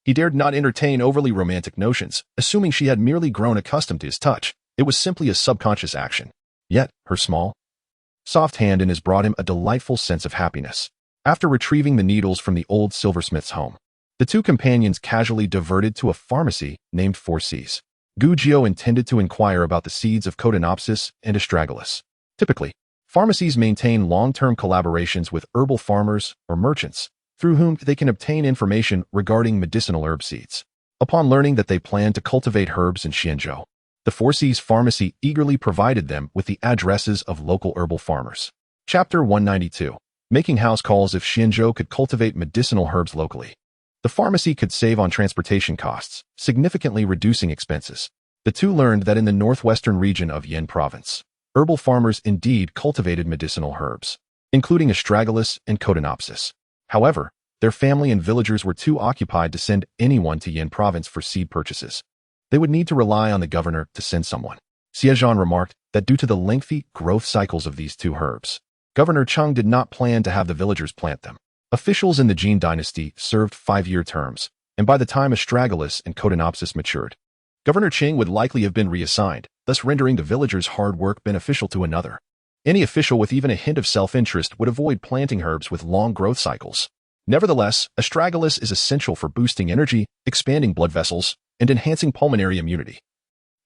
He dared not entertain overly romantic notions, assuming she had merely grown accustomed to his touch. It was simply a subconscious action. Yet, her small, soft hand in his brought him a delightful sense of happiness. After retrieving the needles from the old silversmith's home, the two companions casually diverted to a pharmacy named Four Seas. Gu Jiao intended to inquire about the seeds of Cotinopsis and astragalus. Typically, pharmacies maintain long-term collaborations with herbal farmers or merchants, through whom they can obtain information regarding medicinal herb seeds. Upon learning that they planned to cultivate herbs in Xianzhou, the Four Seas Pharmacy eagerly provided them with the addresses of local herbal farmers. Chapter 192. Making house calls. If Xianzhou could cultivate medicinal herbs locally, the pharmacy could save on transportation costs, significantly reducing expenses. The two learned that in the northwestern region of Yin Province, herbal farmers indeed cultivated medicinal herbs, including astragalus and Cotinopsis. However, their family and villagers were too occupied to send anyone to Yin Province for seed purchases. They would need to rely on the governor to send someone. Xie Zhan remarked that due to the lengthy growth cycles of these two herbs, Governor Cheng did not plan to have the villagers plant them. Officials in the Jin dynasty served 5-year terms, and by the time astragalus and Cotinopsis matured, Governor Cheng would likely have been reassigned, thus rendering the villagers' hard work beneficial to another. Any official with even a hint of self-interest would avoid planting herbs with long growth cycles. Nevertheless, astragalus is essential for boosting energy, expanding blood vessels, and enhancing pulmonary immunity.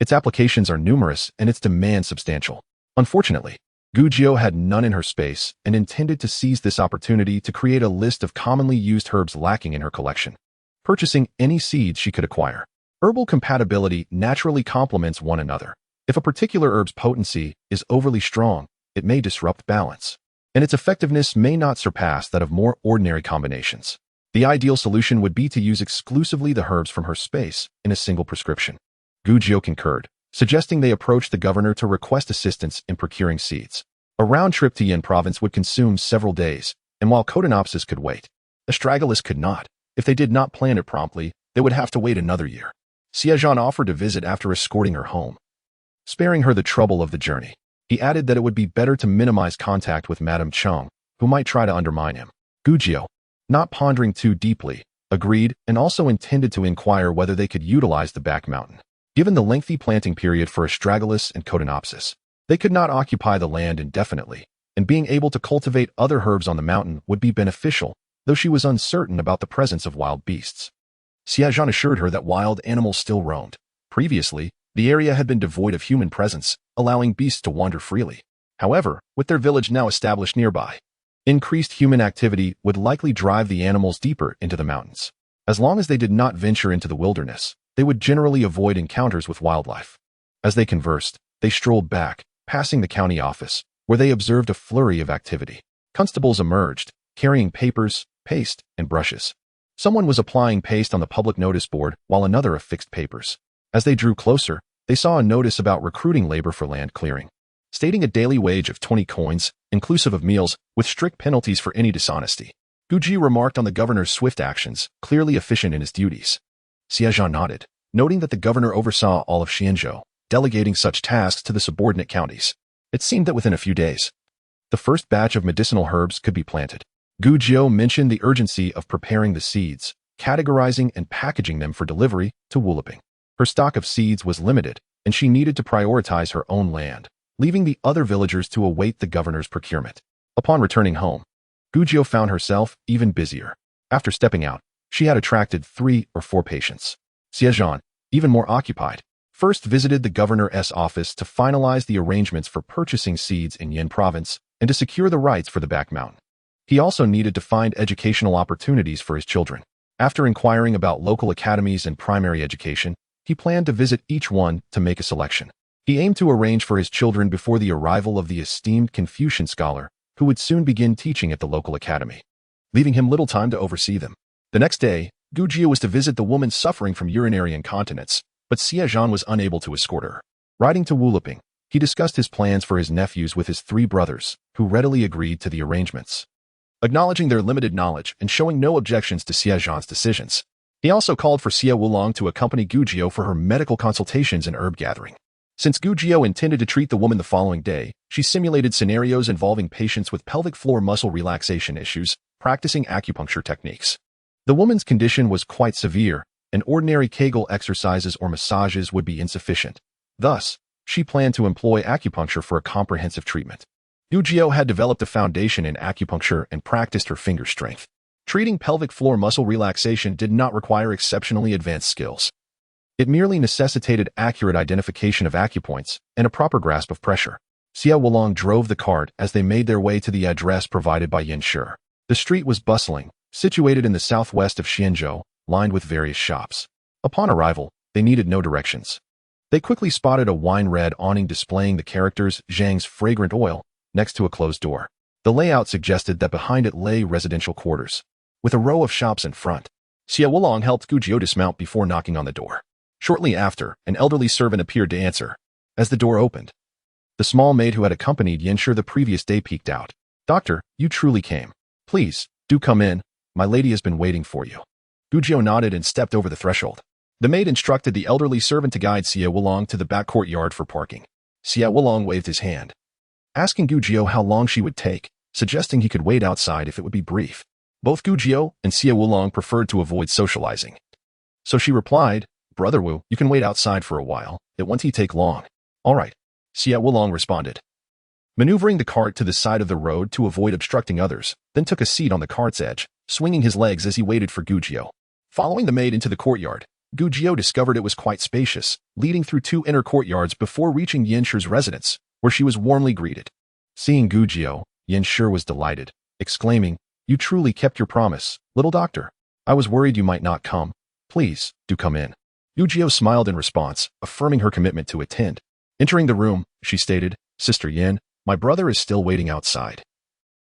Its applications are numerous and its demand substantial. Unfortunately, Gu Jiao had none in her space and intended to seize this opportunity to create a list of commonly used herbs lacking in her collection, purchasing any seeds she could acquire. Herbal compatibility naturally complements one another. If a particular herb's potency is overly strong, it may disrupt balance, and its effectiveness may not surpass that of more ordinary combinations. The ideal solution would be to use exclusively the herbs from her space in a single prescription. Gu Jiao concurred, suggesting they approach the governor to request assistance in procuring seeds. A round trip to Yin Province would consume several days, and while Cotinopsis could wait, astragalus could not. If they did not plant it promptly, they would have to wait another year. Xie Zhan offered to visit after escorting her home, sparing her the trouble of the journey. He added that it would be better to minimize contact with Madame Cheng, who might try to undermine him. Gu Jiao, not pondering too deeply, agreed and also intended to inquire whether they could utilize the back mountain. Given the lengthy planting period for astragalus and Cotinopsis, they could not occupy the land indefinitely, and being able to cultivate other herbs on the mountain would be beneficial, though she was uncertain about the presence of wild beasts. Xie Zhan assured her that wild animals still roamed. Previously, the area had been devoid of human presence, allowing beasts to wander freely. However, with their village now established nearby, increased human activity would likely drive the animals deeper into the mountains. As long as they did not venture into the wilderness, they would generally avoid encounters with wildlife. As they conversed, they strolled back, passing the county office, where they observed a flurry of activity. Constables emerged, carrying papers, paste, and brushes. Someone was applying paste on the public notice board while another affixed papers. As they drew closer, they saw a notice about recruiting labor for land clearing, stating a daily wage of 20 coins, inclusive of meals, with strict penalties for any dishonesty. Gu Ji remarked on the governor's swift actions, clearly efficient in his duties. Xie Zhan nodded, noting that the governor oversaw all of Xianzhou, delegating such tasks to the subordinate counties. It seemed that within a few days, the first batch of medicinal herbs could be planted. Gu Jiao mentioned the urgency of preparing the seeds, categorizing and packaging them for delivery to Wuliping. Her stock of seeds was limited, and she needed to prioritize her own land, leaving the other villagers to await the governor's procurement. Upon returning home, Gu Jiao found herself even busier. After stepping out, she had attracted 3 or 4 patients. Xie Zhan, even more occupied, first visited the governor's office to finalize the arrangements for purchasing seeds in Yin Province and to secure the rights for the back mountain. He also needed to find educational opportunities for his children. After inquiring about local academies and primary education, he planned to visit each one to make a selection. He aimed to arrange for his children before the arrival of the esteemed Confucian scholar, who would soon begin teaching at the local academy, leaving him little time to oversee them. The next day, Gu Jie was to visit the woman suffering from urinary incontinence, but Xie Zhan was unable to escort her. Riding to Wuliping, he discussed his plans for his nephews with his 3 brothers, who readily agreed to the arrangements. Acknowledging their limited knowledge and showing no objections to Xie Zhan's decisions, he also called for Xie Wulong to accompany Gu Jie for her medical consultations and herb gathering. Since Gu Jie intended to treat the woman the following day, she simulated scenarios involving patients with pelvic floor muscle relaxation issues, practicing acupuncture techniques. The woman's condition was quite severe, and ordinary Kegel exercises or massages would be insufficient. Thus, she planned to employ acupuncture for a comprehensive treatment. Gu Jie had developed a foundation in acupuncture and practiced her finger strength. Treating pelvic floor muscle relaxation did not require exceptionally advanced skills. It merely necessitated accurate identification of acupoints and a proper grasp of pressure. Xie Wulong drove the cart as they made their way to the address provided by Yin Shi. The street was bustling, situated in the southwest of Xianzhou, lined with various shops. Upon arrival, they needed no directions. They quickly spotted a wine-red awning displaying the characters Zhang's fragrant oil next to a closed door. The layout suggested that behind it lay residential quarters, with a row of shops in front. Xie Wulong helped Gu Jie dismount before knocking on the door. Shortly after, an elderly servant appeared to answer. As the door opened, the small maid who had accompanied Yin Shi the previous day peeked out. "Doctor, you truly came. Please, do come in. My lady has been waiting for you." Gu Jie nodded and stepped over the threshold. The maid instructed the elderly servant to guide Xie Wulong to the back courtyard for parking. Xie Wulong waved his hand, asking Gu Jie how long she would take, suggesting he could wait outside if it would be brief. Both Gu Jie and Xie Wulong preferred to avoid socializing. So she replied, "Brother Wu, you can wait outside for a while. It won't take long." "All right," Xie Wulong responded, maneuvering the cart to the side of the road to avoid obstructing others, then took a seat on the cart's edge, swinging his legs as he waited for Gu Jie. Following the maid into the courtyard, Gu Jie discovered it was quite spacious, leading through 2 inner courtyards before reaching Yin Shi's residence, where she was warmly greeted. Seeing Gu Jie, Yin Shi was delighted, exclaiming, "You truly kept your promise, little doctor. I was worried you might not come. Please, do come in." Gu Jie smiled in response, affirming her commitment to attend. Entering the room, she stated, "Sister Yin, my brother is still waiting outside.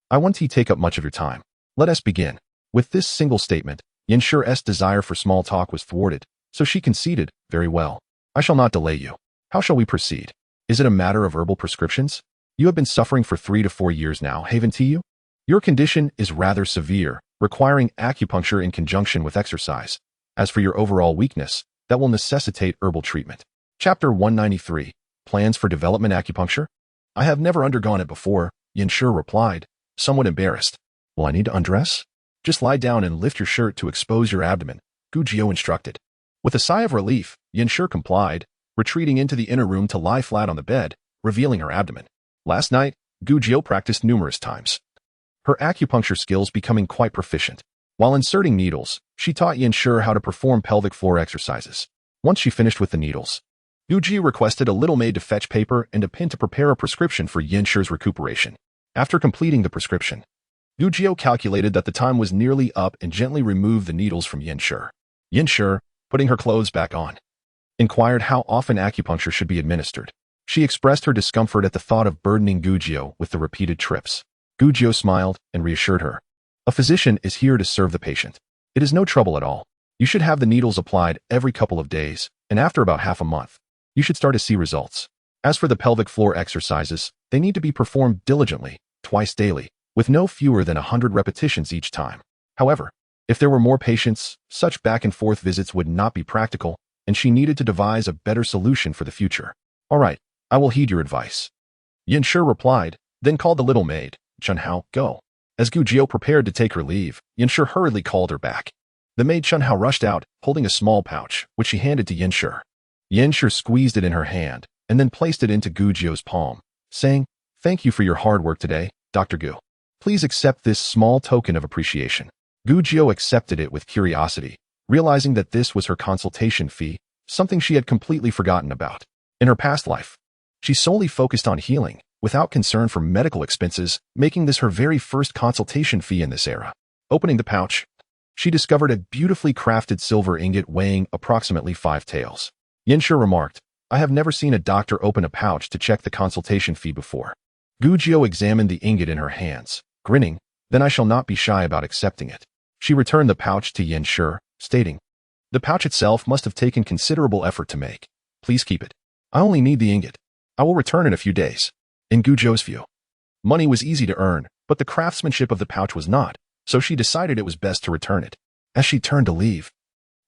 I won't take up much of your time. Let us begin." With this single statement, Yin Shi's desire for small talk was thwarted, so she conceded, "Very well. I shall not delay you. How shall we proceed? Is it a matter of herbal prescriptions? You have been suffering for 3 to 4 years now, haven't you? Your condition is rather severe, requiring acupuncture in conjunction with exercise. As for your overall weakness, that will necessitate herbal treatment." Chapter 193, Plans for Development Acupuncture? "I have never undergone it before," Yin Shi replied, somewhat embarrassed. "Will I need to undress?" "Just lie down and lift your shirt to expose your abdomen," Gu Jie instructed. With a sigh of relief, Yin Shi complied, retreating into the inner room to lie flat on the bed, revealing her abdomen. Last night, Gu Jie practiced numerous times, her acupuncture skills becoming quite proficient. While inserting needles, she taught Yin Shi how to perform pelvic floor exercises. Once she finished with the needles, Gu Jie requested a little maid to fetch paper and a pen to prepare a prescription for Yin Shi's recuperation. After completing the prescription, Gu Jie calculated that the time was nearly up and gently removed the needles from Yin Shi. Yin Shi, putting her clothes back on, inquired how often acupuncture should be administered. She expressed her discomfort at the thought of burdening Gu Jie with the repeated trips. Gu Jie smiled and reassured her. "A physician is here to serve the patient. It is no trouble at all. You should have the needles applied every couple of days, and after about half a month, you should start to see results. As for the pelvic floor exercises, they need to be performed diligently, twice daily, with no fewer than 100 repetitions each time. However, if there were more patients, such back-and-forth visits would not be practical, and she needed to devise a better solution for the future." "All right, I will heed your advice," Yin Shi replied, then called the little maid, "Chun Hao, go." As Gu Jie prepared to take her leave, Yin Shi hurriedly called her back. The maid Chun Hao rushed out, holding a small pouch, which she handed to Yin Shi. Yin Shi squeezed it in her hand, and then placed it into Gu Jie's palm, saying, "Thank you for your hard work today, Dr. Gu. Please accept this small token of appreciation." Gu Jie accepted it with curiosity, realizing that this was her consultation fee, something she had completely forgotten about. In her past life, she solely focused on healing, without concern for medical expenses, making this her very first consultation fee in this era. Opening the pouch, she discovered a beautifully crafted silver ingot weighing approximately 5 taels. Yin Shi remarked, "I have never seen a doctor open a pouch to check the consultation fee before." Gu Jiu examined the ingot in her hands, grinning. Then I shall not be shy about accepting it. She returned the pouch to Yin Shi, stating, the pouch itself must have taken considerable effort to make. Please keep it. I only need the ingot. I will return in a few days. In Gu Jiu's view, money was easy to earn, but the craftsmanship of the pouch was not, so she decided it was best to return it. As she turned to leave,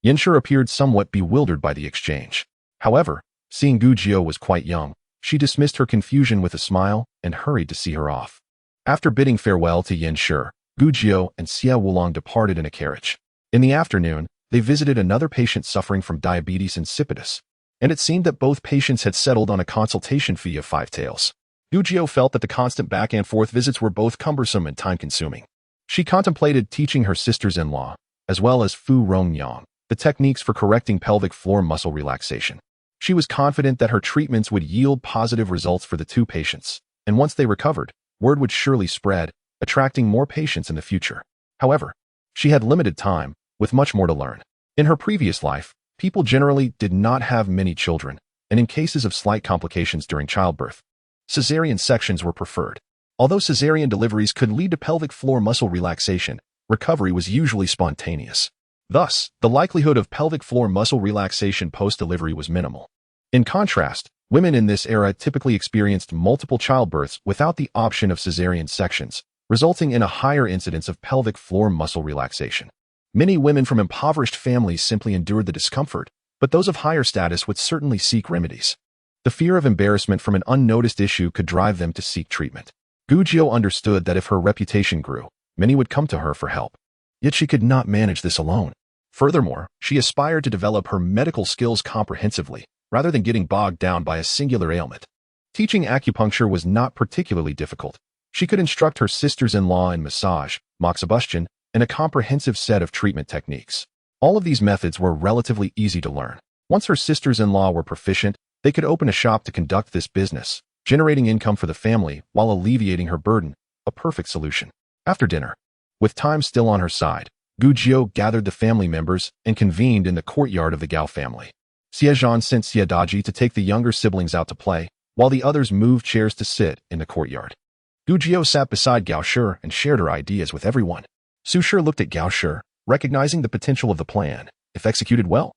Yin Shi appeared somewhat bewildered by the exchange. However, seeing Gu Jiu was quite young, she dismissed her confusion with a smile and hurried to see her off. After bidding farewell to Yin Shi, Gu Jiu and Xie Wulong departed in a carriage. In the afternoon, they visited another patient suffering from diabetes insipidus, and it seemed that both patients had settled on a consultation fee of 5 taels. Gu Jiu felt that the constant back-and-forth visits were both cumbersome and time-consuming. She contemplated teaching her sisters-in-law, as well as Fu Rongyang, the techniques for correcting pelvic floor muscle relaxation. She was confident that her treatments would yield positive results for the 2 patients, and once they recovered, word would surely spread, attracting more patients in the future. However, she had limited time, with much more to learn. In her previous life, people generally did not have many children, and in cases of slight complications during childbirth, cesarean sections were preferred. Although cesarean deliveries could lead to pelvic floor muscle relaxation, recovery was usually spontaneous. Thus, the likelihood of pelvic floor muscle relaxation post-delivery was minimal. In contrast, women in this era typically experienced multiple childbirths without the option of cesarean sections, resulting in a higher incidence of pelvic floor muscle relaxation. Many women from impoverished families simply endured the discomfort, but those of higher status would certainly seek remedies. The fear of embarrassment from an unnoticed issue could drive them to seek treatment. Gu Jiu understood that if her reputation grew, many would come to her for help. Yet she could not manage this alone. Furthermore, she aspired to develop her medical skills comprehensively, rather than getting bogged down by a singular ailment. Teaching acupuncture was not particularly difficult. She could instruct her sisters-in-law in massage, moxibustion, and a comprehensive set of treatment techniques. All of these methods were relatively easy to learn. Once her sisters-in-law were proficient, they could open a shop to conduct this business, generating income for the family while alleviating her burden, a perfect solution. After dinner, with time still on her side, Gu Jiu gathered the family members and convened in the courtyard of the Gao family. Xie Zhan sent Xie Daji to take the younger siblings out to play, while the others moved chairs to sit in the courtyard. Gu Jiu sat beside Gao Shi and shared her ideas with everyone. Su Shi looked at Gao Shi, recognizing the potential of the plan. If executed well,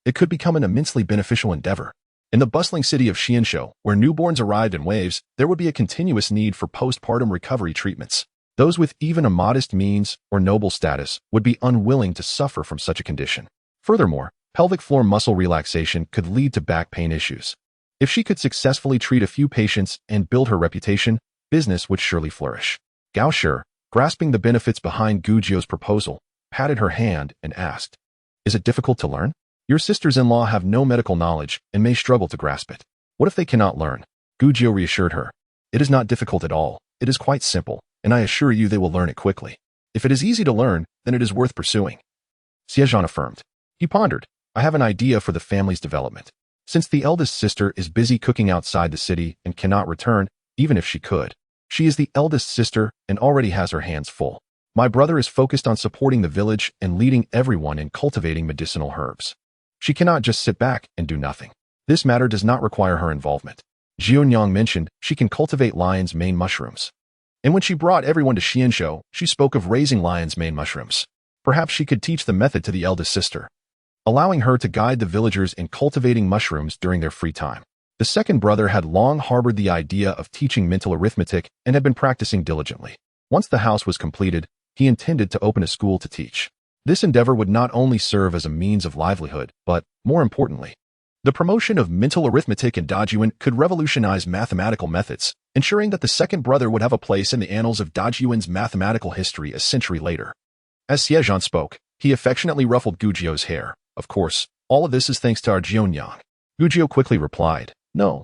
it could become an immensely beneficial endeavor. In the bustling city of Xianzhou, where newborns arrived in waves, there would be a continuous need for postpartum recovery treatments. Those with even a modest means or noble status would be unwilling to suffer from such a condition. Furthermore, pelvic floor muscle relaxation could lead to back pain issues. If she could successfully treat a few patients and build her reputation, business would surely flourish. Gao Shi, grasping the benefits behind Gu Jiu's proposal, patted her hand and asked, "Is it difficult to learn? Your sisters-in-law have no medical knowledge and may struggle to grasp it. What if they cannot learn?" Gu Jiu reassured her, "It is not difficult at all. It is quite simple, and I assure you they will learn it quickly. If it is easy to learn, then it is worth pursuing." Xie Zhan affirmed. He pondered, "I have an idea for the family's development. Since the eldest sister is busy cooking outside the city and cannot return, even if she could, she is the eldest sister and already has her hands full. My brother is focused on supporting the village and leading everyone in cultivating medicinal herbs. She cannot just sit back and do nothing. This matter does not require her involvement. Jiunyang mentioned she can cultivate lion's mane mushrooms. And when she brought everyone to Xianzhou, she spoke of raising lion's mane mushrooms. Perhaps she could teach the method to the eldest sister, allowing her to guide the villagers in cultivating mushrooms during their free time. The second brother had long harbored the idea of teaching mental arithmetic and had been practicing diligently. Once the house was completed, he intended to open a school to teach. This endeavor would not only serve as a means of livelihood, but, more importantly, the promotion of mental arithmetic in Dajiuan could revolutionize mathematical methods, ensuring that the second brother would have a place in the annals of Dajiuan's mathematical history a century later. As Xie Zhan spoke, he affectionately ruffled Gu Jiu's hair. Of course, all of this is thanks to our Jiunyang. Gu Jiu quickly replied, No.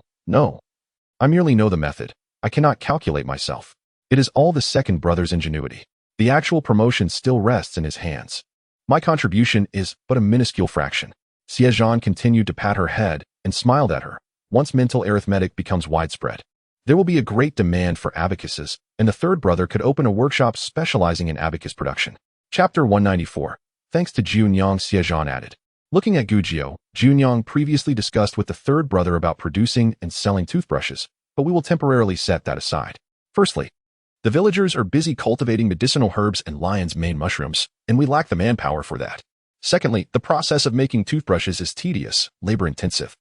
I merely know the method. I cannot calculate myself. It is all the second brother's ingenuity. The actual promotion still rests in his hands. My contribution is but a minuscule fraction. Xie Zhan continued to pat her head and smiled at her. Once mental arithmetic becomes widespread, there will be a great demand for abacuses, and the third brother could open a workshop specializing in abacus production. Chapter 194. Thanks to Jiunyang, Xie Zhan added. Looking at Gu Jiu, Jiunyang previously discussed with the third brother about producing and selling toothbrushes, but we will temporarily set that aside. Firstly, the villagers are busy cultivating medicinal herbs and lion's mane mushrooms, and we lack the manpower for that. Secondly, the process of making toothbrushes is tedious, labor-intensive,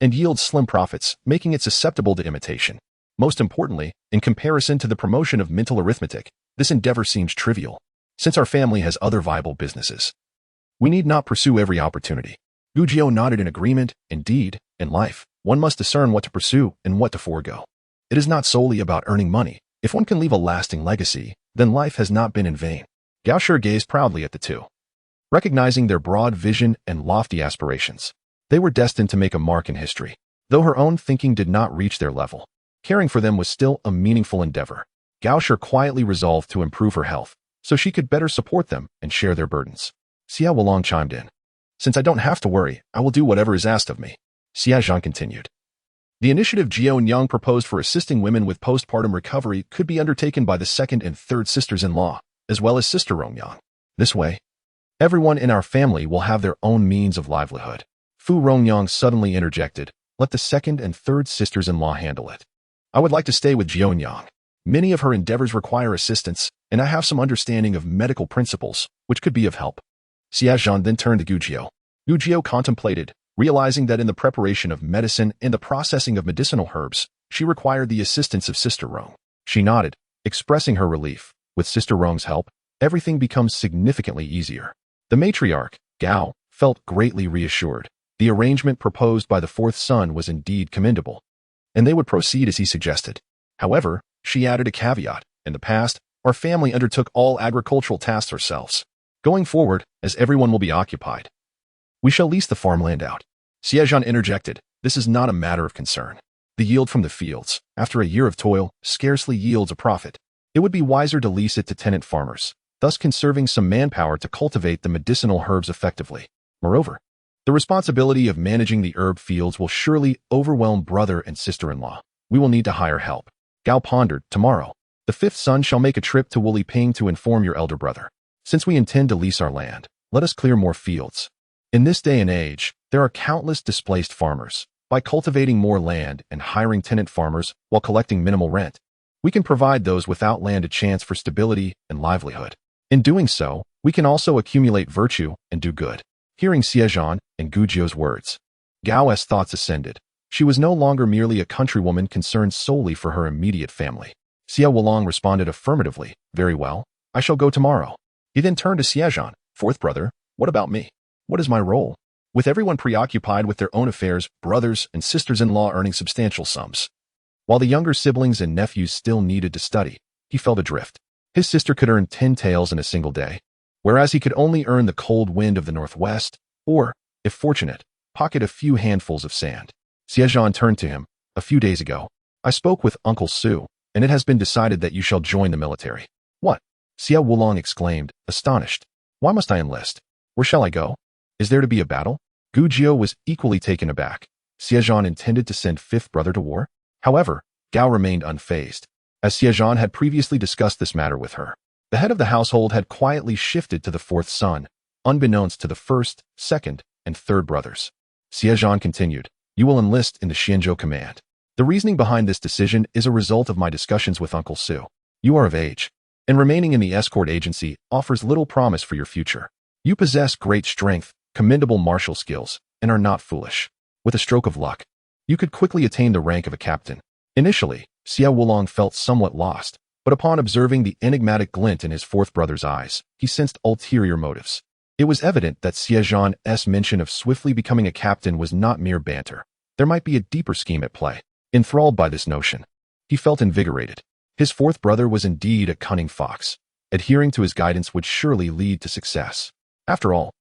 and yields slim profits, making it susceptible to imitation. Most importantly, in comparison to the promotion of mental arithmetic, this endeavor seems trivial, since our family has other viable businesses. We need not pursue every opportunity. Gujio nodded in agreement. Indeed, in life, one must discern what to pursue and what to forego. It is not solely about earning money. If one can leave a lasting legacy, then life has not been in vain. Gao Shi gazed proudly at the two, recognizing their broad vision and lofty aspirations. They were destined to make a mark in history. Though her own thinking did not reach their level, caring for them was still a meaningful endeavor. Gao Shi quietly resolved to improve her health, so she could better support them and share their burdens. Xie Wulong chimed in. Since I don't have to worry, I will do whatever is asked of me. Xie Zhan continued. The initiative Jiao Nyang proposed for assisting women with postpartum recovery could be undertaken by the second and third sisters-in-law, as well as Sister Rongyang. This way, everyone in our family will have their own means of livelihood. Fu Rongyang suddenly interjected, let the second and third sisters-in-law handle it. I would like to stay with Jiao Nyang. Many of her endeavors require assistance, and I have some understanding of medical principles, which could be of help. Xie Zhan then turned to Gujio. Gujio contemplated, realizing that in the preparation of medicine and the processing of medicinal herbs, she required the assistance of Sister Rong. She nodded, expressing her relief. With Sister Rong's help, everything becomes significantly easier. The matriarch, Gao, felt greatly reassured. The arrangement proposed by the fourth son was indeed commendable, and they would proceed as he suggested. However, she added a caveat. In the past, our family undertook all agricultural tasks ourselves. Going forward, as everyone will be occupied, we shall lease the farmland out. Xie Zhan interjected, this is not a matter of concern. The yield from the fields, after a year of toil, scarcely yields a profit. It would be wiser to lease it to tenant farmers, thus conserving some manpower to cultivate the medicinal herbs effectively. Moreover, the responsibility of managing the herb fields will surely overwhelm brother and sister-in-law. We will need to hire help. Gao pondered, tomorrow, the fifth son shall make a trip to Wuli Ping to inform your elder brother. Since we intend to lease our land, let us clear more fields. In this day and age, there are countless displaced farmers. By cultivating more land and hiring tenant farmers while collecting minimal rent, we can provide those without land a chance for stability and livelihood. In doing so, we can also accumulate virtue and do good. Hearing Xie Zhan and Gujio's words, Gao's thoughts ascended. She was no longer merely a countrywoman concerned solely for her immediate family. Xie Wulong responded affirmatively, very well, I shall go tomorrow. He then turned to Xie Zhan, fourth brother, what about me? What is my role? With everyone preoccupied with their own affairs, brothers and sisters-in-law earning substantial sums, while the younger siblings and nephews still needed to study, he felt adrift. His sister could earn 10 taels in a single day, whereas he could only earn the cold wind of the northwest, or, if fortunate, pocket a few handfuls of sand. Xie Zhan turned to him. A few days ago, I spoke with Uncle Su, and it has been decided that you shall join the military. What? Xie Wulong exclaimed, astonished. Why must I enlist? Where shall I go? Is there to be a battle? Gujio was equally taken aback. Xie Zhan intended to send fifth brother to war? However, Gao remained unfazed, as Xie Zhan had previously discussed this matter with her. The head of the household had quietly shifted to the fourth son, unbeknownst to the first, second, and third brothers. Xie Zhan continued, you will enlist in the Xianzhou command. The reasoning behind this decision is a result of my discussions with Uncle Su. You are of age, and remaining in the escort agency offers little promise for your future. You possess great strength, commendable martial skills, and are not foolish. With a stroke of luck, you could quickly attain the rank of a captain. Initially, Xie Wulong felt somewhat lost, but upon observing the enigmatic glint in his fourth brother's eyes, he sensed ulterior motives. It was evident that Xie Zhan's mention of swiftly becoming a captain was not mere banter. There might be a deeper scheme at play. Enthralled by this notion, he felt invigorated. His fourth brother was indeed a cunning fox. Adhering to his guidance would surely lead to success. After all,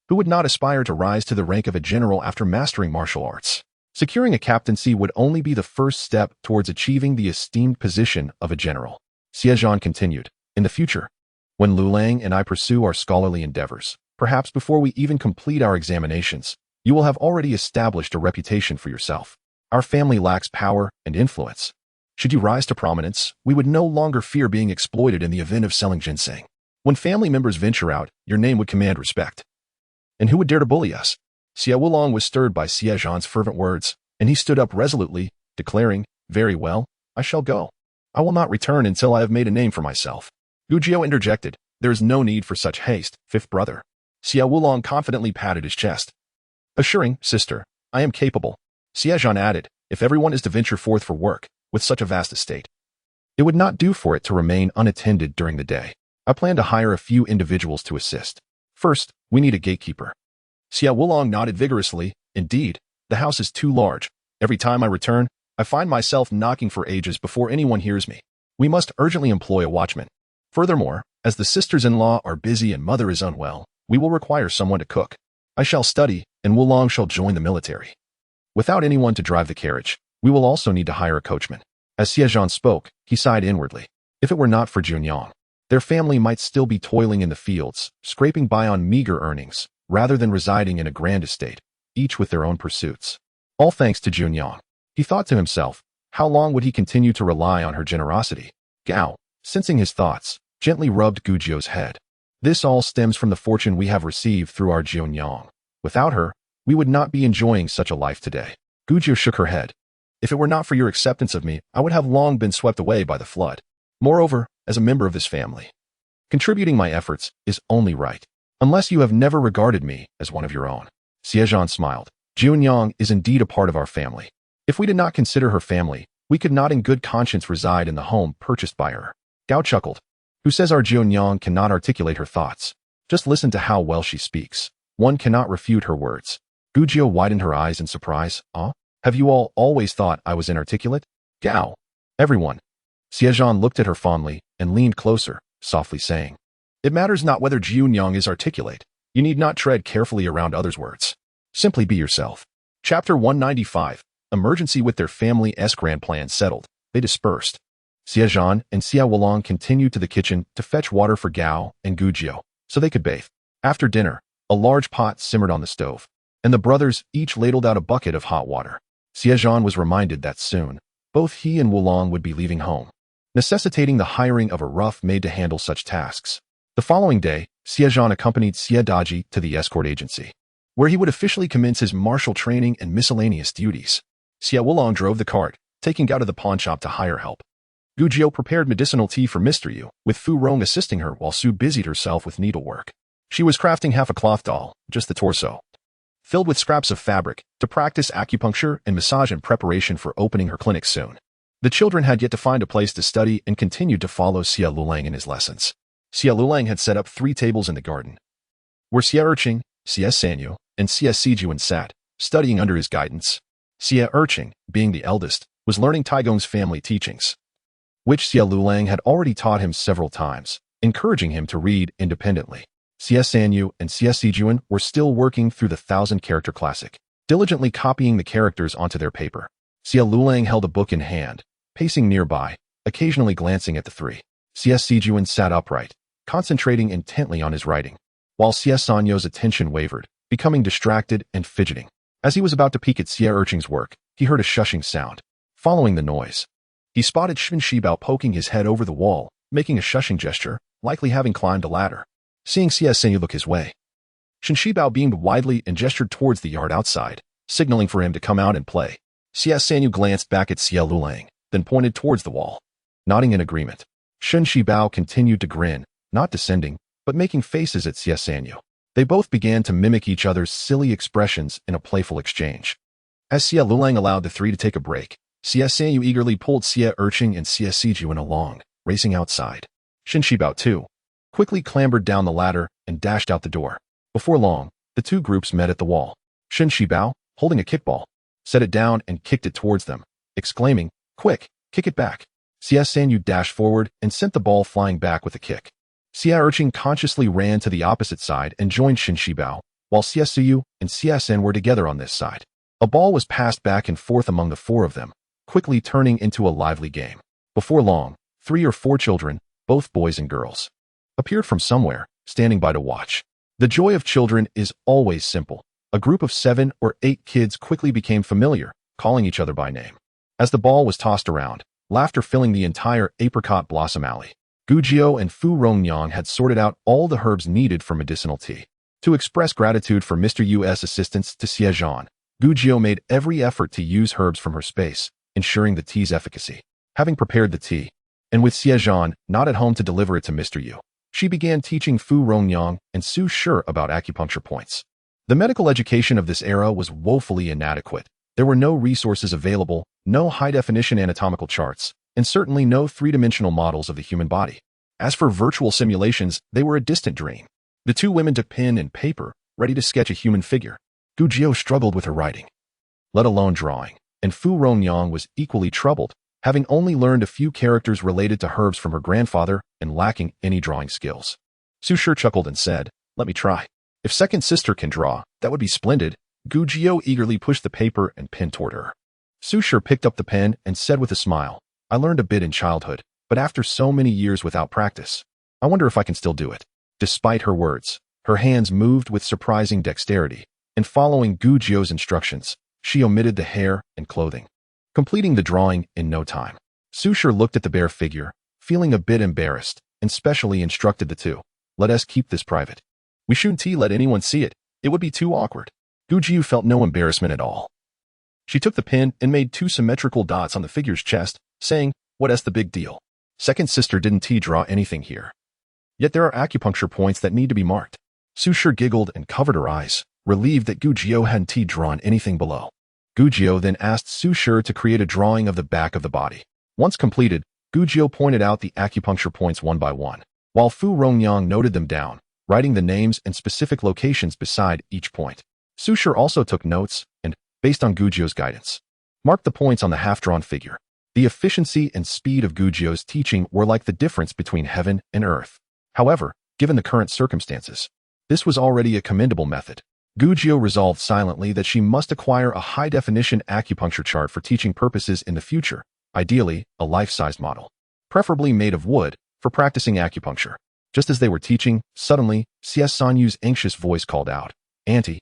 who would not aspire to rise to the rank of a general after mastering martial arts? Securing a captaincy would only be the first step towards achieving the esteemed position of a general. Xie Zhan continued, in the future, when Lu Lang and I pursue our scholarly endeavors, perhaps before we even complete our examinations, you will have already established a reputation for yourself. Our family lacks power and influence. Should you rise to prominence, we would no longer fear being exploited in the event of selling ginseng. When family members venture out, your name would command respect. And who would dare to bully us? Xie Wulong was stirred by Xie Zhan's fervent words, and he stood up resolutely, declaring, Very well, I shall go. I will not return until I have made a name for myself. Gujio interjected. There is no need for such haste, fifth brother. Xie Wulong confidently patted his chest, assuring, sister, I am capable. Xie Zhan added, if everyone is to venture forth for work, with such a vast estate, it would not do for it to remain unattended during the day. I plan to hire a few individuals to assist. First, we need a gatekeeper. Xie Wulong nodded vigorously. Indeed, the house is too large. Every time I return, I find myself knocking for ages before anyone hears me. We must urgently employ a watchman. Furthermore, as the sisters-in-law are busy and mother is unwell, we will require someone to cook. I shall study, and Wulong shall join the military. Without anyone to drive the carriage, we will also need to hire a coachman. As Xie Zhan spoke, he sighed inwardly. If it were not for Junyang, their family might still be toiling in the fields, scraping by on meager earnings, rather than residing in a grand estate, each with their own pursuits. All thanks to Junyang. He thought to himself, how long would he continue to rely on her generosity? Gao, sensing his thoughts, gently rubbed Gujio's head. This all stems from the fortune we have received through our Junyang. Without her, we would not be enjoying such a life today. Gujio shook her head. If it were not for your acceptance of me, I would have long been swept away by the flood. Moreover, as a member of this family, contributing my efforts is only right, unless you have never regarded me as one of your own. Xie Zhan smiled. Junyang is indeed a part of our family. If we did not consider her family, we could not in good conscience reside in the home purchased by her. Gao chuckled. Who says our Junyang cannot articulate her thoughts? Just listen to how well she speaks. One cannot refute her words. Gujio widened her eyes in surprise. Have you all always thought I was inarticulate? Gao. Everyone. Xie Zhan looked at her fondly and leaned closer, softly saying, it matters not whether Junyang is articulate. You need not tread carefully around others' words. Simply be yourself. Chapter 195. Emergency with their family's grand plan settled. They dispersed. Xie Zhan and Xie Wulong continued to the kitchen to fetch water for Gao and Gujio, so they could bathe. After dinner, a large pot simmered on the stove, and the brothers each ladled out a bucket of hot water. Xie Zhan was reminded that soon, both he and Wulong would be leaving home, necessitating the hiring of a rough maid to handle such tasks. The following day, Xie Zhan accompanied Xie Daji to the escort agency, where he would officially commence his martial training and miscellaneous duties. Xie Wulong drove the cart, taking Gao to the pawn shop to hire help. Gujio prepared medicinal tea for Mr. Yu, with Fu Rong assisting her while Su busied herself with needlework. She was crafting half a cloth doll, just the torso, filled with scraps of fabric, to practice acupuncture and massage in preparation for opening her clinic soon. The children had yet to find a place to study and continued to follow Xie Lulang in his lessons. Xie Lulang had set up 3 tables in the garden, where Xie Erqing, Xie Sanyu, and Xie Zhan sat, studying under his guidance. Xie Erqing, being the eldest, was learning Taigong's family teachings, which Xie Lulang had already taught him several times, encouraging him to read independently. Xie Sanyu and Xie Zhan were still working through the 1,000-character classic, diligently copying the characters onto their paper. Xie Lulang held a book in hand, pacing nearby, occasionally glancing at the 3. Xie Zhan sat upright, concentrating intently on his writing, while Xie Sanyu's attention wavered, becoming distracted and fidgeting. As he was about to peek at Xie Erqing's work, he heard a shushing sound. Following the noise, he spotted Shen Shibao poking his head over the wall, making a shushing gesture, likely having climbed a ladder. Seeing Xie Sanyu look his way, Shen Shibao beamed widely and gestured towards the yard outside, signaling for him to come out and play. Xie Sanyu glanced back at Xie Lulang, then pointed towards the wall. Nodding in agreement, Shen Shibao continued to grin, not descending, but making faces at Xie Sanyu. They both began to mimic each other's silly expressions in a playful exchange. As Xie Lulang allowed the 3 to take a break, Xie Sanyu eagerly pulled Xie Erqing and Xie Zhan along, racing outside. Shen Shibao, too, quickly clambered down the ladder and dashed out the door. Before long, the 2 groups met at the wall. Shen Shibao, holding a kickball, set it down and kicked it towards them, exclaiming, quick, kick it back. Xie Sanyu dashed forward and sent the ball flying back with a kick. Xie Erqing consciously ran to the opposite side and joined Shen Shibao, while Xie Suyu and Xie Sen were together on this side. A ball was passed back and forth among the 4 of them, quickly turning into a lively game. Before long, 3 or 4 children, both boys and girls, appeared from somewhere, standing by to watch. The joy of children is always simple. A group of 7 or 8 kids quickly became familiar, calling each other by name. As the ball was tossed around, laughter filling the entire apricot blossom alley. Gujio and Fu Rongyang had sorted out all the herbs needed for medicinal tea. To express gratitude for Mr. Yu's assistance to Xie Zhan, Gujio made every effort to use herbs from her space, ensuring the tea's efficacy. Having prepared the tea, and with Xie Zhan not at home to deliver it to Mr. Yu, she began teaching Fu Rongyang and Su Shi about acupuncture points. The medical education of this era was woefully inadequate. There were no resources available, no high-definition anatomical charts, and certainly no three-dimensional models of the human body. As for virtual simulations, they were a distant dream. The two women took pen and paper, ready to sketch a human figure. Gu Jiao struggled with her writing, let alone drawing, and Fu Rongyang was equally troubled, having only learned a few characters related to herbs from her grandfather and lacking any drawing skills. Su Shi chuckled and said, "Let me try. If second sister can draw, that would be splendid." Gu Jiao eagerly pushed the paper and pen toward her. Su Shi picked up the pen and said with a smile, "I learned a bit in childhood, but after so many years without practice, I wonder if I can still do it." Despite her words, her hands moved with surprising dexterity, and following Gu Jiao's instructions, she omitted the hair and clothing, completing the drawing in no time. Su Shi looked at the bare figure, feeling a bit embarrassed, and specially instructed the two, "Let us keep this private. We shouldn't let anyone see it. It would be too awkward." Gu Jiao felt no embarrassment at all. She took the pen and made two symmetrical dots on the figure's chest, saying, "What's the big deal? Second sister didn't draw anything here. Yet there are acupuncture points that need to be marked." Su Shi giggled and covered her eyes, relieved that Gu Jiao hadn't drawn anything below. Gu Jiao then asked Su Shi to create a drawing of the back of the body. Once completed, Gu Jiao pointed out the acupuncture points one by one, while Fu Rongyang noted them down, writing the names and specific locations beside each point. Su Shi also took notes and, based on Gu Jiao's guidance, marked the points on the half-drawn figure. The efficiency and speed of Gu Jiao's teaching were like the difference between heaven and earth. However, given the current circumstances, this was already a commendable method. Gu Jiao resolved silently that she must acquire a high-definition acupuncture chart for teaching purposes in the future, ideally a life-sized model, preferably made of wood, for practicing acupuncture. Just as they were teaching, suddenly, Xie Zhan anxious voice called out, Auntie,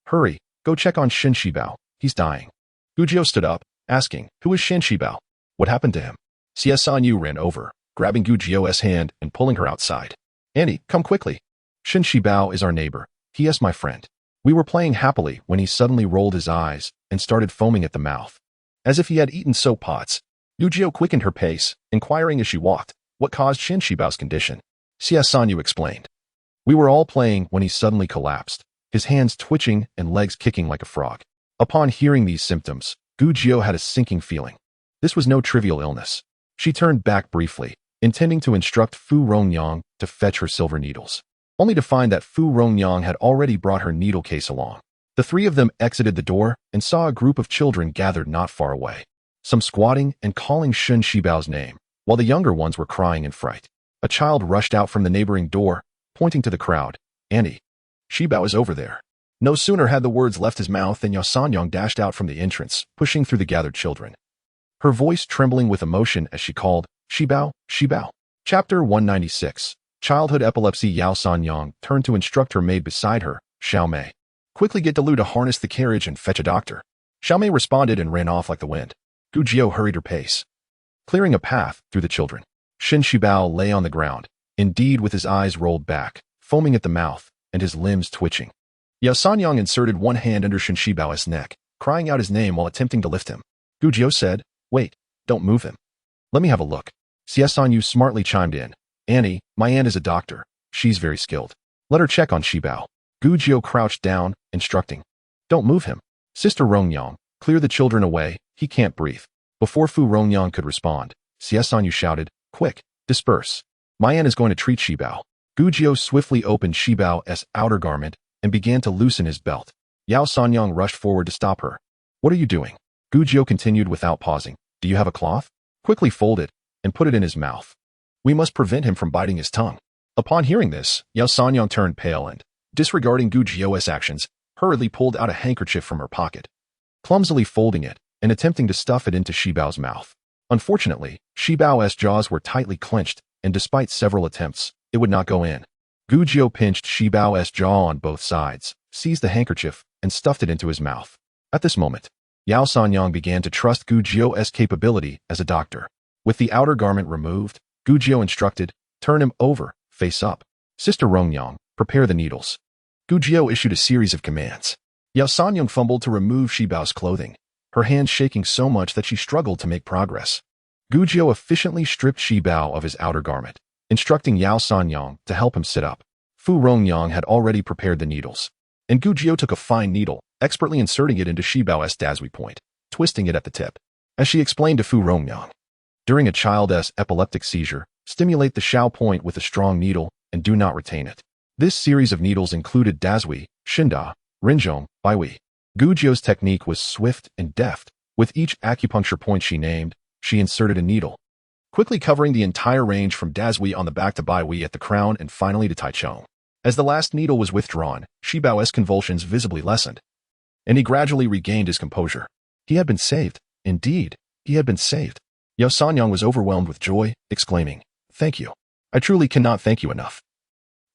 hurry, go check on Shen Shibao, he's dying." Gu Jiao stood up, asking, "Who is Shen Shibao? What happened to him?" Xie Zhan ran over, grabbing Gu Jiao's hand and pulling her outside. "Auntie, come quickly. Shen Shibao is our neighbor. He is my friend. We were playing happily when he suddenly rolled his eyes and started foaming at the mouth, as if he had eaten soap pots." Gu Jiao quickened her pace, inquiring as she walked, "What caused Shen Shibao's condition?" Xie Zhan explained, "We were all playing when he suddenly collapsed, his hands twitching and legs kicking like a frog." Upon hearing these symptoms, Gu Jiao had a sinking feeling. This was no trivial illness. She turned back briefly, intending to instruct Fu Rongyang to fetch her silver needles, only to find that Fu Rongyang had already brought her needle case along. The three of them exited the door and saw a group of children gathered not far away, some squatting and calling Shen Shibao's name, while the younger ones were crying in fright. A child rushed out from the neighboring door, pointing to the crowd. "Auntie, Shibao is over there." No sooner had the words left his mouth than Sanyang dashed out from the entrance, pushing through the gathered children, her voice trembling with emotion as she called, "Shibao, Shibao." Chapter 196. Childhood epilepsy. Yao Sanyang turned to instruct her maid beside her, Xiao Mei. "Quickly get Delu to harness the carriage and fetch a doctor." Xiao Mei responded and ran off like the wind. Gu Jiao hurried her pace, clearing a path through the children. Shen Shibao lay on the ground, indeed with his eyes rolled back, foaming at the mouth, and his limbs twitching. Yao Sanyang inserted one hand under Shen Shibao's neck, crying out his name while attempting to lift him. Gu Jiao said, "Wait, don't move him. Let me have a look." Xie Zhan smartly chimed in, "Auntie, my aunt is a doctor. She's very skilled. Let her check on Shibao." Gu Jiao crouched down, instructing, "Don't move him. Sister Rongyang, clear the children away, he can't breathe." Before Fu Rongyang could respond, Xie Zhan shouted, "Quick, disperse. My aunt is going to treat Shibao." Gu Jiao swiftly opened Shibao's outer garment and began to loosen his belt. Yao Sanyang rushed forward to stop her. "What are you doing?" Gu Jiao continued without pausing. "Do you have a cloth? Quickly fold it and put it in his mouth. We must prevent him from biting his tongue." Upon hearing this, Yao Sanyang turned pale and, disregarding Gu Jiao's actions, hurriedly pulled out a handkerchief from her pocket, clumsily folding it and attempting to stuff it into Shibao's mouth. Unfortunately, Shibao's jaws were tightly clenched, and despite several attempts, it would not go in. Gu Jiao pinched Shibao's jaw on both sides, seized the handkerchief, and stuffed it into his mouth. At this moment, Yao Sanyang began to trust Gu Jiao's capability as a doctor. With the outer garment removed, Gu Jiao instructed, "Turn him over, face up. Sister Rongyang, prepare the needles." Gu Jiao issued a series of commands. Yao Sanyang fumbled to remove Shibao's clothing. her hands shaking so much that she struggled to make progress. Gu Jiu efficiently stripped Shi Bao of his outer garment, instructing Yao Sanyang to help him sit up. Fu Rongyang had already prepared the needles, and Gu Jiu took a fine needle, expertly inserting it into Shi Bao's Dazui point, twisting it at the tip. As she explained to Fu Rongyang, during a child's epileptic seizure, stimulate the Shao point with a strong needle and do not retain it. This series of needles included Dazui, Shinda, Rinzhong, Baihui. Gu Jiu's technique was swift and deft. With each acupuncture point she named, she inserted a needle, quickly covering the entire range from Dazui on the back to Baihui at the crown and finally to Taichung. As the last needle was withdrawn, Shi Bao's convulsions visibly lessened, and he gradually regained his composure. He had been saved. Indeed, he had been saved. Yao Sanyang was overwhelmed with joy, exclaiming, "Thank you. I truly cannot thank you enough."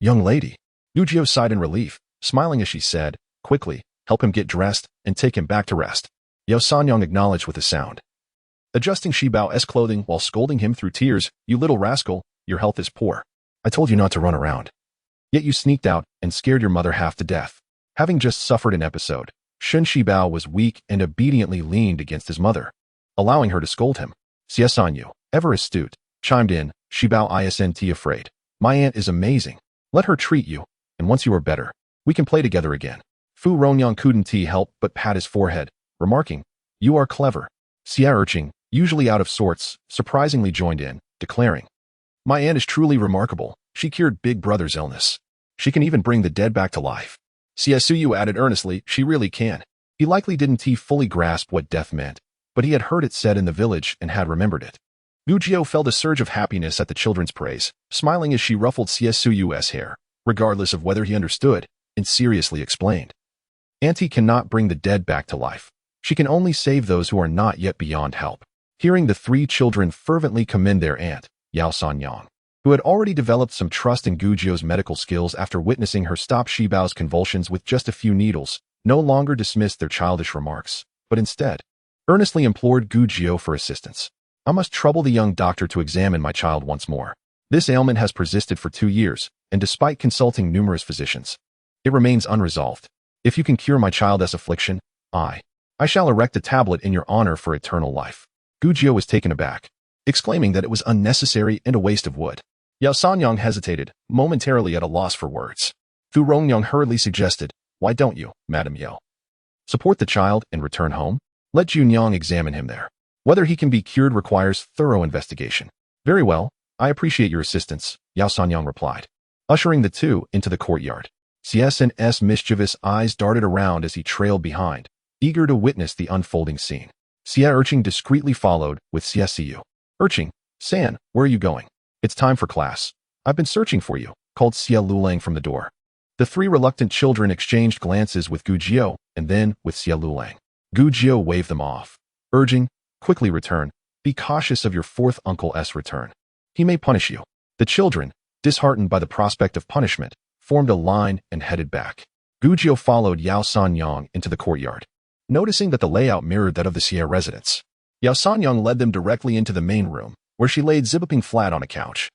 "Young lady." Gu Jiu sighed in relief, smiling as she said, "Quickly, help him get dressed and take him back to rest." Yao Sanyang acknowledged with a sound, adjusting Shi Bao's clothing while scolding him through tears. "You little rascal, your health is poor. I told you not to run around. Yet you sneaked out and scared your mother half to death." Having just suffered an episode, Shun Shi Bao was weak and obediently leaned against his mother, allowing her to scold him. Xie Zhan, ever astute, chimed in, "Shi Bao isn't afraid. My aunt is amazing. Let her treat you, and once you are better, we can play together again." Fu Rongyang couldn't help but pat his forehead, remarking, "You are clever." Xie Zhan, usually out of sorts, surprisingly joined in, declaring, "My aunt is truly remarkable. She cured Big Brother's illness. She can even bring the dead back to life." Xie Suyu added earnestly, "She really can." He likely didn't fully grasp what death meant, but he had heard it said in the village and had remembered it. Gu Jiu felt a surge of happiness at the children's praise, smiling as she ruffled Xie Suyu's hair, regardless of whether he understood, and seriously explained, "Auntie cannot bring the dead back to life. She can only save those who are not yet beyond help." Hearing the three children fervently commend their aunt, Yao Sanyang, who had already developed some trust in Gu Jiu's medical skills after witnessing her stop Shi Bao's convulsions with just a few needles, no longer dismissed their childish remarks, but instead earnestly implored Gu Jiu for assistance. "I must trouble the young doctor to examine my child once more. This ailment has persisted for 2 years, and despite consulting numerous physicians, it remains unresolved. If you can cure my child's affliction, I shall erect a tablet in your honor for eternal life." Gu Jiu was taken aback, exclaiming that it was unnecessary and a waste of wood. Yao Sanyang hesitated, momentarily at a loss for words. Fu Rongyang hurriedly suggested, "Why don't you, Madam Yao, support the child and return home? Let Junyang examine him there. Whether he can be cured requires thorough investigation." "Very well, I appreciate your assistance," Yao Sanyang replied, ushering the two into the courtyard. Xie's mischievous eyes darted around as he trailed behind, eager to witness the unfolding scene. Xie Zhan discreetly followed with Xie Siyu. "Zhan, San, where are you going?" "It's time for class. I've been searching for you," called Xie Lulang from the door. The three reluctant children exchanged glances with Gu Jiu and then with Xie Lulang. Gu Jiu waved them off, urging, "Quickly return. Be cautious of your fourth uncle's return. He may punish you." The children, disheartened by the prospect of punishment, formed a line and headed back. Gu Jiu followed Yao Sanyang into the courtyard, noticing that the layout mirrored that of the Xie residence. Yao Sanyang led them directly into the main room, where she laid zipping flat on a couch,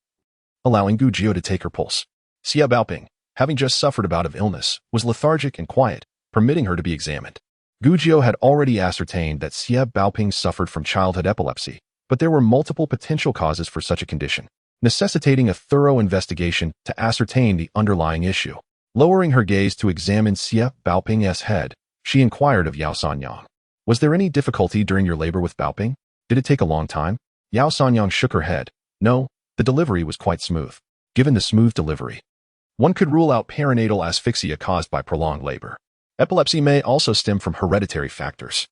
allowing Gu Jiu to take her pulse. Xie Baoping, having just suffered a bout of illness, was lethargic and quiet, permitting her to be examined. Gu Jiu had already ascertained that Xie Baoping suffered from childhood epilepsy, but there were multiple potential causes for such a condition, necessitating a thorough investigation to ascertain the underlying issue. Lowering her gaze to examine Xie Baoping's head, she inquired of Yao Sanyang, "Was there any difficulty during your labor with Baoping? Did it take a long time?" Yao Sanyang shook her head. "No, the delivery was quite smooth." Given the smooth delivery, one could rule out perinatal asphyxia caused by prolonged labor. Epilepsy may also stem from hereditary factors.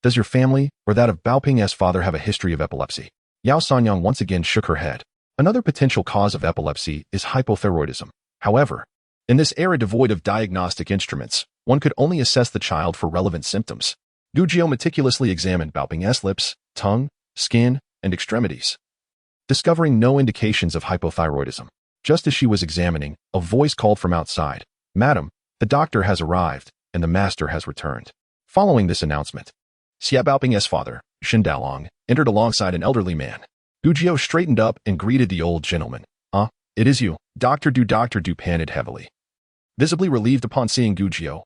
"Does your family or that of Baoping's father have a history of epilepsy?" Yao Sanyang once again shook her head. Another potential cause of epilepsy is hypothyroidism. However, in this era devoid of diagnostic instruments, one could only assess the child for relevant symptoms. Gu Jiu meticulously examined Baoping's lips, tongue, skin, and extremities, discovering no indications of hypothyroidism. Just as she was examining, a voice called from outside, "Madam, the doctor has arrived, and the master has returned." Following this announcement, Xie Baoping's father, Shin Daolong, entered alongside an elderly man. Gu Jiu straightened up and greeted the old gentleman. It is you, Dr. Du panted heavily, visibly relieved upon seeing Gu Jiu.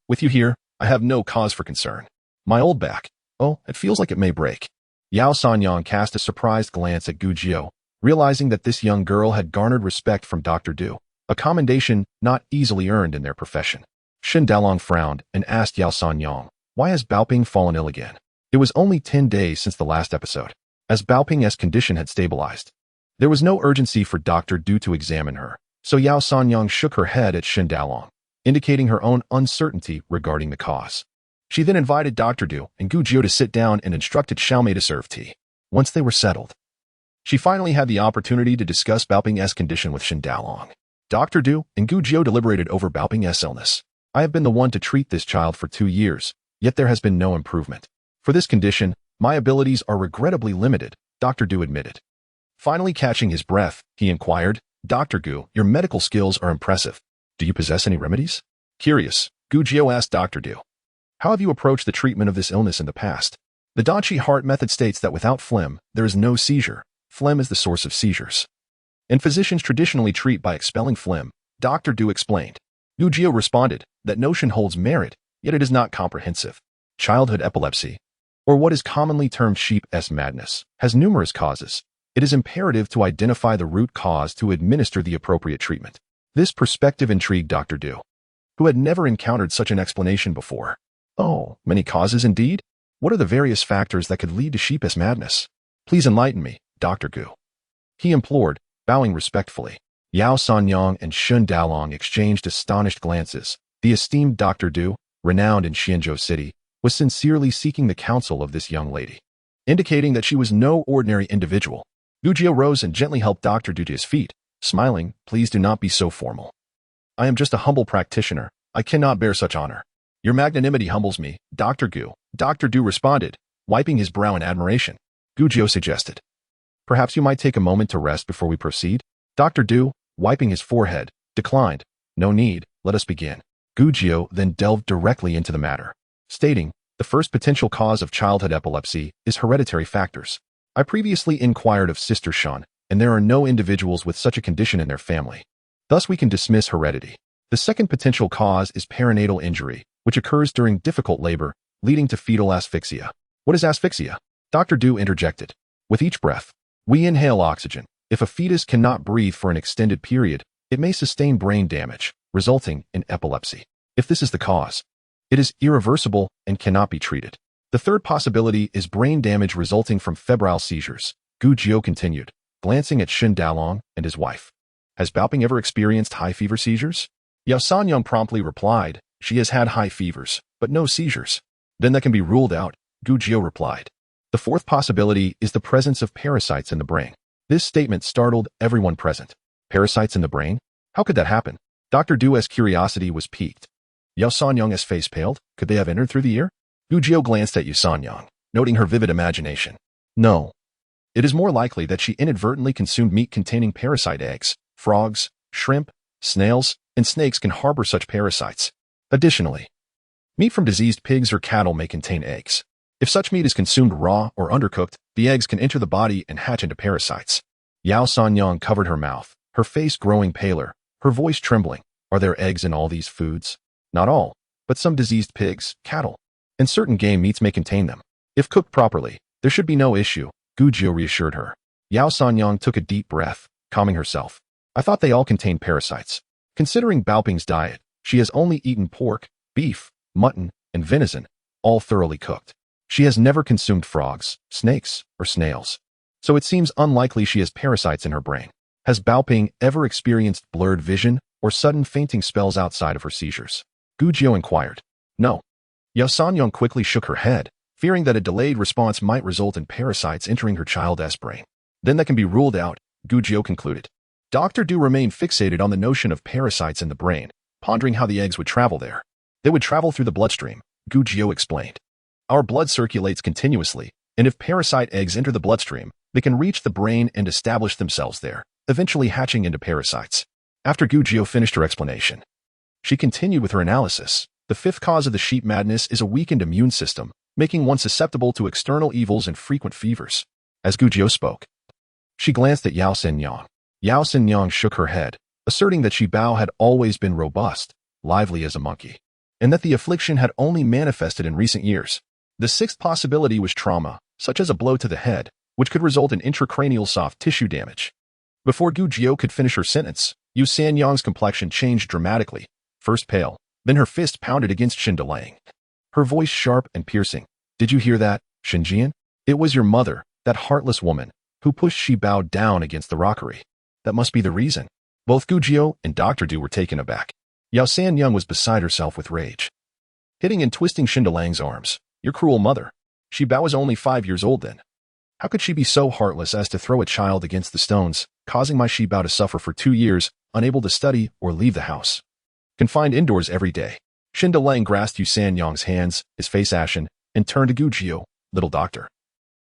With you here, I have no cause for concern. My old back, Oh, it feels like it may break. Yao Sanyang cast a surprised glance at Gu Jiao, realizing that this young girl had garnered respect from Dr. Du, a commendation not easily earned in their profession. Shen Dalong frowned and asked Yao Sanyang, why has Baoping fallen ill again? It was only 10 days since the last episode, as Baoping's condition had stabilized. There was no urgency for Dr. Du to examine her, so Yao Sanyang shook her head at Shen Dalong, indicating her own uncertainty regarding the cause. She then invited Dr. Du and Gu Jiao to sit down and instructed Xiaomei to serve tea. Once they were settled, she finally had the opportunity to discuss Baoping's condition with Shen Dalong. Dr. Du and Gu Jiao deliberated over Baoping's illness. I have been the one to treat this child for 2 years, yet there has been no improvement. For this condition, my abilities are regrettably limited, Dr. Du admitted. Finally catching his breath, he inquired, Dr. Gu, your medical skills are impressive. Do you possess any remedies? Curious, Gu Jiao asked Dr. Du. How have you approached the treatment of this illness in the past? The Danqi heart method states that without phlegm, there is no seizure. Phlegm is the source of seizures. And physicians traditionally treat by expelling phlegm, Dr. Du explained. Gu Jiao responded, that notion holds merit, yet it is not comprehensive. Childhood epilepsy, or what is commonly termed sheep's madness, has numerous causes. It is imperative to identify the root cause to administer the appropriate treatment. This perspective intrigued Dr. Du, who had never encountered such an explanation before. Oh, many causes indeed? What are the various factors that could lead to sheep's madness? Please enlighten me, Dr. Gu. He implored, bowing respectfully. Yao Sanyang and Shen Dalong exchanged astonished glances. The esteemed Dr. Du, renowned in Xianzhou City, was sincerely seeking the counsel of this young lady, indicating that she was no ordinary individual. Gu Jiao rose and gently helped Dr. Du to his feet, smiling, please do not be so formal. I am just a humble practitioner. I cannot bear such honor. Your magnanimity humbles me, Dr. Gu. Dr. Du responded, wiping his brow in admiration. Gu Jiao suggested, perhaps you might take a moment to rest before we proceed? Dr. Du, wiping his forehead, declined. No need, let us begin. Gu Jiao then delved directly into the matter, stating, the first potential cause of childhood epilepsy is hereditary factors. I previously inquired of Sister Shan, and there are no individuals with such a condition in their family. Thus we can dismiss heredity. The second potential cause is perinatal injury, which occurs during difficult labor, leading to fetal asphyxia. What is asphyxia? Dr. Du interjected. With each breath, we inhale oxygen. If a fetus cannot breathe for an extended period, it may sustain brain damage, resulting in epilepsy. If this is the cause, it is irreversible and cannot be treated. The third possibility is brain damage resulting from febrile seizures. Gu Jiao continued, glancing at Shen Dalong and his wife. Has Baoping ever experienced high fever seizures? Yao Sanyang promptly replied, she has had high fevers, but no seizures. Then that can be ruled out, Gu Jiao replied. The fourth possibility is the presence of parasites in the brain. This statement startled everyone present. Parasites in the brain? How could that happen? Dr. Du's curiosity was piqued. Yao Sanyang's face paled. Could they have entered through the ear? Gu Jiao glanced at Yao Sanyang, noting her vivid imagination. No. It is more likely that she inadvertently consumed meat containing parasite eggs. Frogs, shrimp, snails, and snakes can harbor such parasites. Additionally, meat from diseased pigs or cattle may contain eggs. If such meat is consumed raw or undercooked, the eggs can enter the body and hatch into parasites. Yao Sanyang covered her mouth, her face growing paler, her voice trembling. Are there eggs in all these foods? Not all, but some diseased pigs, cattle, and certain game meats may contain them. If cooked properly, there should be no issue, Gu Jiao reassured her. Yao Sanyang took a deep breath, calming herself. I thought they all contained parasites. Considering Baoping's diet, she has only eaten pork, beef, mutton, and venison, all thoroughly cooked. She has never consumed frogs, snakes, or snails. So it seems unlikely she has parasites in her brain. Has Baoping ever experienced blurred vision or sudden fainting spells outside of her seizures? Gu Jiao inquired. No. Yao Sanyang quickly shook her head, fearing that a delayed response might result in parasites entering her child's brain. Then that can be ruled out, Gu Jiao concluded. Dr. Du remained fixated on the notion of parasites in the brain, pondering how the eggs would travel there. They would travel through the bloodstream, Gu Jiao explained. Our blood circulates continuously, and if parasite eggs enter the bloodstream, they can reach the brain and establish themselves there, eventually hatching into parasites. After Gu Jiao finished her explanation, she continued with her analysis. The fifth cause of the sheep madness is a weakened immune system, making one susceptible to external evils and frequent fevers. As Gu Jiao spoke, she glanced at Yao Sanyang. Yao Sanyang shook her head, asserting that Shi Bao had always been robust, lively as a monkey, and that the affliction had only manifested in recent years. The sixth possibility was trauma, such as a blow to the head, which could result in intracranial soft tissue damage. Before Gu Jiu could finish her sentence, Yu Sanyang's complexion changed dramatically, first pale, then her fist pounded against Xindelang. Her voice sharp and piercing. Did you hear that, Xinjian? It was your mother, that heartless woman, who pushed Xi Bao down against the rockery. That must be the reason. Both Gu Jiu and Dr. Du were taken aback. Yao Sanyang was beside herself with rage. Hitting and twisting Xindelang's arms. Your cruel mother. Xi Bao was only 5 years old then. How could she be so heartless as to throw a child against the stones, causing my Xi Bao to suffer for 2 years, unable to study or leave the house? Confined indoors every day. Xindelang grasped Yu Sanyang's hands, his face ashen, and turned to Gu Jiu. Little doctor.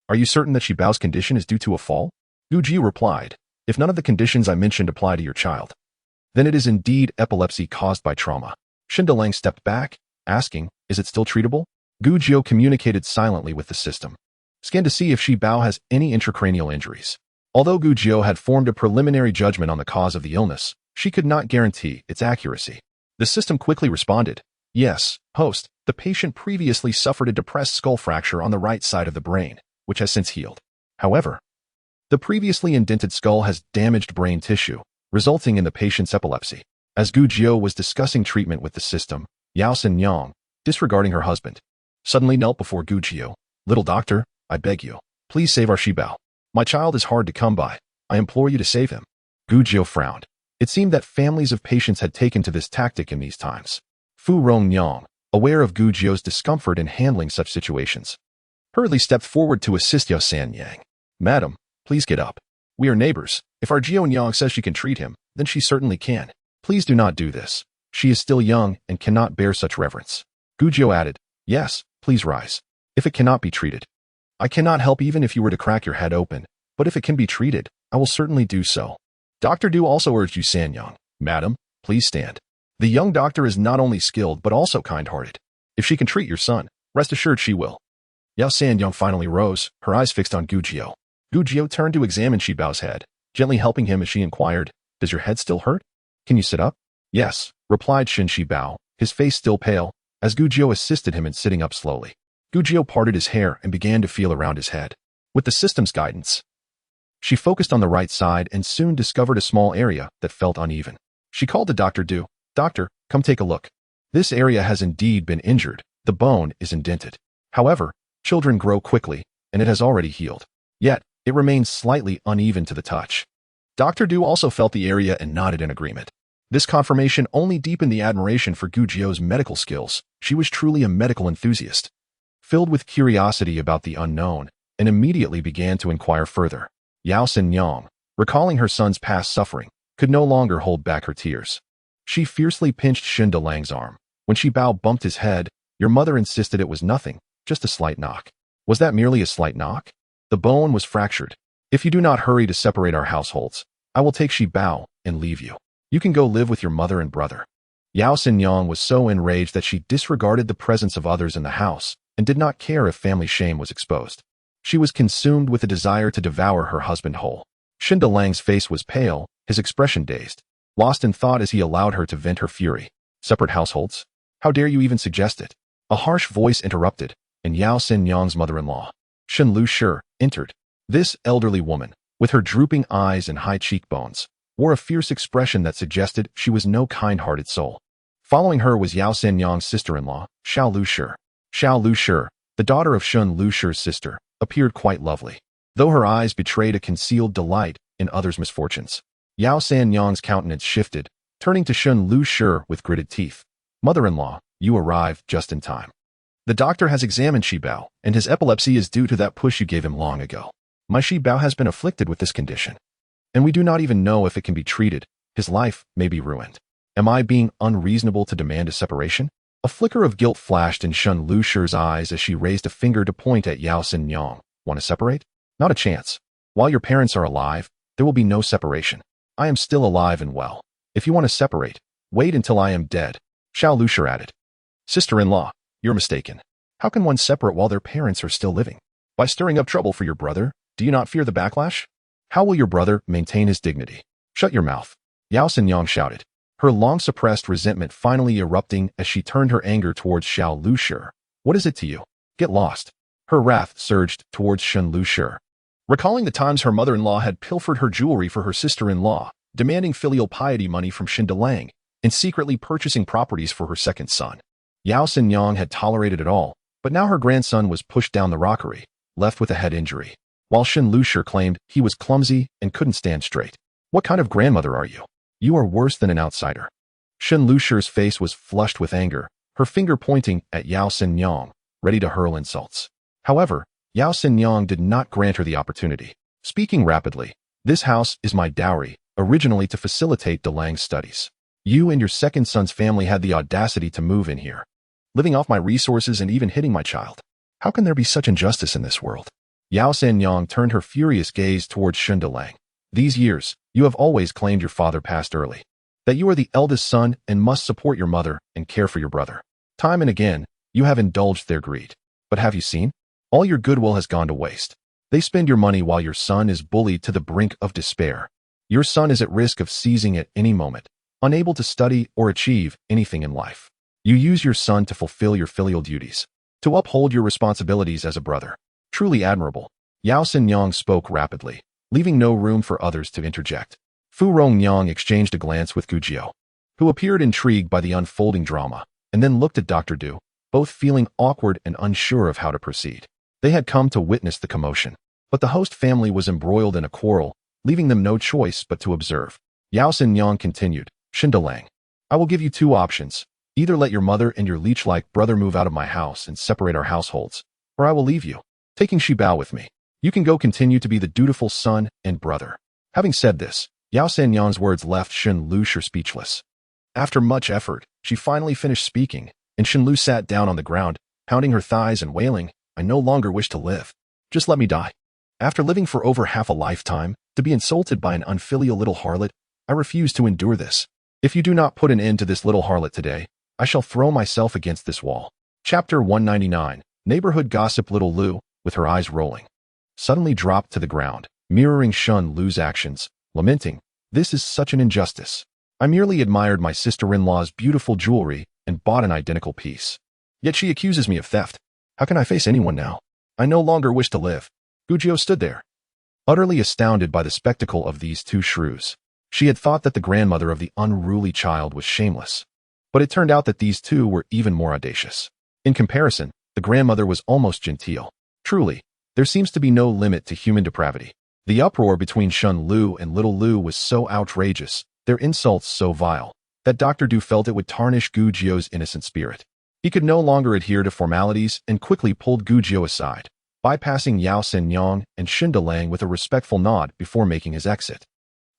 Are you certain that Xi Bao's condition is due to a fall? Gu Jiu replied. If none of the conditions I mentioned apply to your child, then it is indeed epilepsy caused by trauma. Xindelang stepped back, asking, is it still treatable? Gu Jiu communicated silently with the system. Scanned to see if Xi Bao has any intracranial injuries. Although Gu Jiu had formed a preliminary judgment on the cause of the illness, she could not guarantee its accuracy. The system quickly responded. Yes, host, the patient previously suffered a depressed skull fracture on the right side of the brain, which has since healed. However, the previously indented skull has damaged brain tissue, resulting in the patient's epilepsy. As Gu Jiu was discussing treatment with the system, Yao Sanyang, disregarding her husband, suddenly knelt before Gu Jiu. Little doctor, I beg you, please save our Xi Bao. My child is hard to come by. I implore you to save him. Gu Jiu frowned. It seemed that families of patients had taken to this tactic in these times. Fu Rongyang, aware of Gu Jiu's discomfort in handling such situations, hurriedly stepped forward to assist Yao Sanyang. Madam, please get up. We are neighbors. If our Jionyang says she can treat him, then she certainly can. Please do not do this. She is still young and cannot bear such reverence. Gu Jiu added, yes, please rise. If it cannot be treated, I cannot help even if you were to crack your head open, but if it can be treated, I will certainly do so. Dr. Du also urged Yu Sanyang, Madam, please stand. The young doctor is not only skilled but also kind-hearted. If she can treat your son, rest assured she will. Yao Sanyang finally rose, her eyes fixed on Gu Jiu. Gu Jiu turned to examine Xi Bao's head, gently helping him as she inquired, does your head still hurt? Can you sit up? Yes, replied Xi Bao, his face still pale, as Gu Jiu assisted him in sitting up slowly. Gu Jiu parted his hair and began to feel around his head. With the system's guidance, she focused on the right side and soon discovered a small area that felt uneven. She called to Dr. Du. Doctor, come take a look. This area has indeed been injured. The bone is indented. However, children grow quickly, and it has already healed. Yet, it remains slightly uneven to the touch. Dr. Du also felt the area and nodded in agreement. This confirmation only deepened the admiration for Gu Jiu's medical skills. She was truly a medical enthusiast, filled with curiosity about the unknown, and immediately began to inquire further. Yao Sanyang, recalling her son's past suffering, could no longer hold back her tears. She fiercely pinched Xindelang's arm. When Xi Bao bumped his head, your mother insisted it was nothing, just a slight knock. Was that merely a slight knock? The bone was fractured. If you do not hurry to separate our households, I will take Xi Bao and leave you. You can go live with your mother and brother. Yao Sanyang was so enraged that she disregarded the presence of others in the house and did not care if family shame was exposed. She was consumed with a desire to devour her husband whole. Xindelang's face was pale, his expression dazed, lost in thought as he allowed her to vent her fury. Separate households? How dare you even suggest it? A harsh voice interrupted, and Yao Sanyang's mother-in-law, Shen Lu Shi, entered. This elderly woman, with her drooping eyes and high cheekbones, wore a fierce expression that suggested she was no kind-hearted soul. Following her was Yao Sanyang's sister-in-law, Xiao Lu Shi. Xiao Lu Shi, the daughter of Shen Lu Shi's sister, appeared quite lovely, though her eyes betrayed a concealed delight in others' misfortunes. Yao Sanyang's countenance shifted, turning to Shen Lu Shi with gritted teeth. Mother-in-law, you arrived just in time. The doctor has examined Xi Bao, and his epilepsy is due to that push you gave him long ago. My Xi Bao has been afflicted with this condition, and we do not even know if it can be treated. His life may be ruined. Am I being unreasonable to demand a separation? A flicker of guilt flashed in Shen Lu Shi's eyes as she raised a finger to point at Yao Sanyang. Want to separate? Not a chance. While your parents are alive, there will be no separation. I am still alive and well. If you want to separate, wait until I am dead. Xiao Lu Shi added. Sister-in-law, you're mistaken. How can one separate while their parents are still living? By stirring up trouble for your brother, do you not fear the backlash? How will your brother maintain his dignity? Shut your mouth. Yao Sanyang shouted, her long-suppressed resentment finally erupting as she turned her anger towards Xiao Lu Shi. What is it to you? Get lost. Her wrath surged towards Shen Lushi. Recalling the times her mother-in-law had pilfered her jewelry for her sister-in-law, demanding filial piety money from Xindelang, and secretly purchasing properties for her second son. Yao Xinyang had tolerated it all, but now her grandson was pushed down the rockery, left with a head injury, while Shen Lushi claimed he was clumsy and couldn't stand straight. What kind of grandmother are you? You are worse than an outsider. Shen Lushi's face was flushed with anger, her finger pointing at Yao Xinyang, ready to hurl insults. However, Yao Xinyang did not grant her the opportunity. Speaking rapidly, "This house is my dowry, originally to facilitate Delang's studies. You and your second son's family had the audacity to move in here, living off my resources and even hitting my child. How can there be such injustice in this world?" Yao Xinyang turned her furious gaze towards Xindelang. "These years, you have always claimed your father passed early, that you are the eldest son and must support your mother and care for your brother. Time and again, you have indulged their greed. But have you seen? All your goodwill has gone to waste. They spend your money while your son is bullied to the brink of despair. Your son is at risk of seizing at any moment, unable to study or achieve anything in life. You use your son to fulfill your filial duties, to uphold your responsibilities as a brother. Truly admirable." Yao Xinyang spoke rapidly, leaving no room for others to interject. Fu Rongyang exchanged a glance with Gu Jiao, who appeared intrigued by the unfolding drama, and then looked at Dr. Du, both feeling awkward and unsure of how to proceed. They had come to witness the commotion, but the host family was embroiled in a quarrel, leaving them no choice but to observe. Yao Xinyang continued, "Xindelang, I will give you two options. Either let your mother and your leech-like brother move out of my house and separate our households, or I will leave you, taking Shibao with me. You can go continue to be the dutiful son and brother." Having said this, Yao Xinyang's words left Shen Lushi speechless. After much effort, she finally finished speaking, and Shen Lu sat down on the ground, pounding her thighs and wailing, "I no longer wish to live. Just let me die. After living for over half a lifetime, to be insulted by an unfilial little harlot, I refuse to endure this. If you do not put an end to this little harlot today, I shall throw myself against this wall." Chapter 199, Neighborhood Gossip. Little Lu, with her eyes rolling, suddenly dropped to the ground, mirroring Shen Lu's actions, lamenting, "This is such an injustice. I merely admired my sister-in-law's beautiful jewelry and bought an identical piece. Yet she accuses me of theft. How can I face anyone now? I no longer wish to live." Gu Jiao stood there, utterly astounded by the spectacle of these two shrews. She had thought that the grandmother of the unruly child was shameless, but it turned out that these two were even more audacious. In comparison, the grandmother was almost genteel. Truly, there seems to be no limit to human depravity. The uproar between Shen Lu and Little Lu was so outrageous, their insults so vile, that Dr. Du felt it would tarnish Gu Jiao's innocent spirit. He could no longer adhere to formalities and quickly pulled Gu Jiao aside, bypassing Yao Xinyang and Xindelang with a respectful nod before making his exit.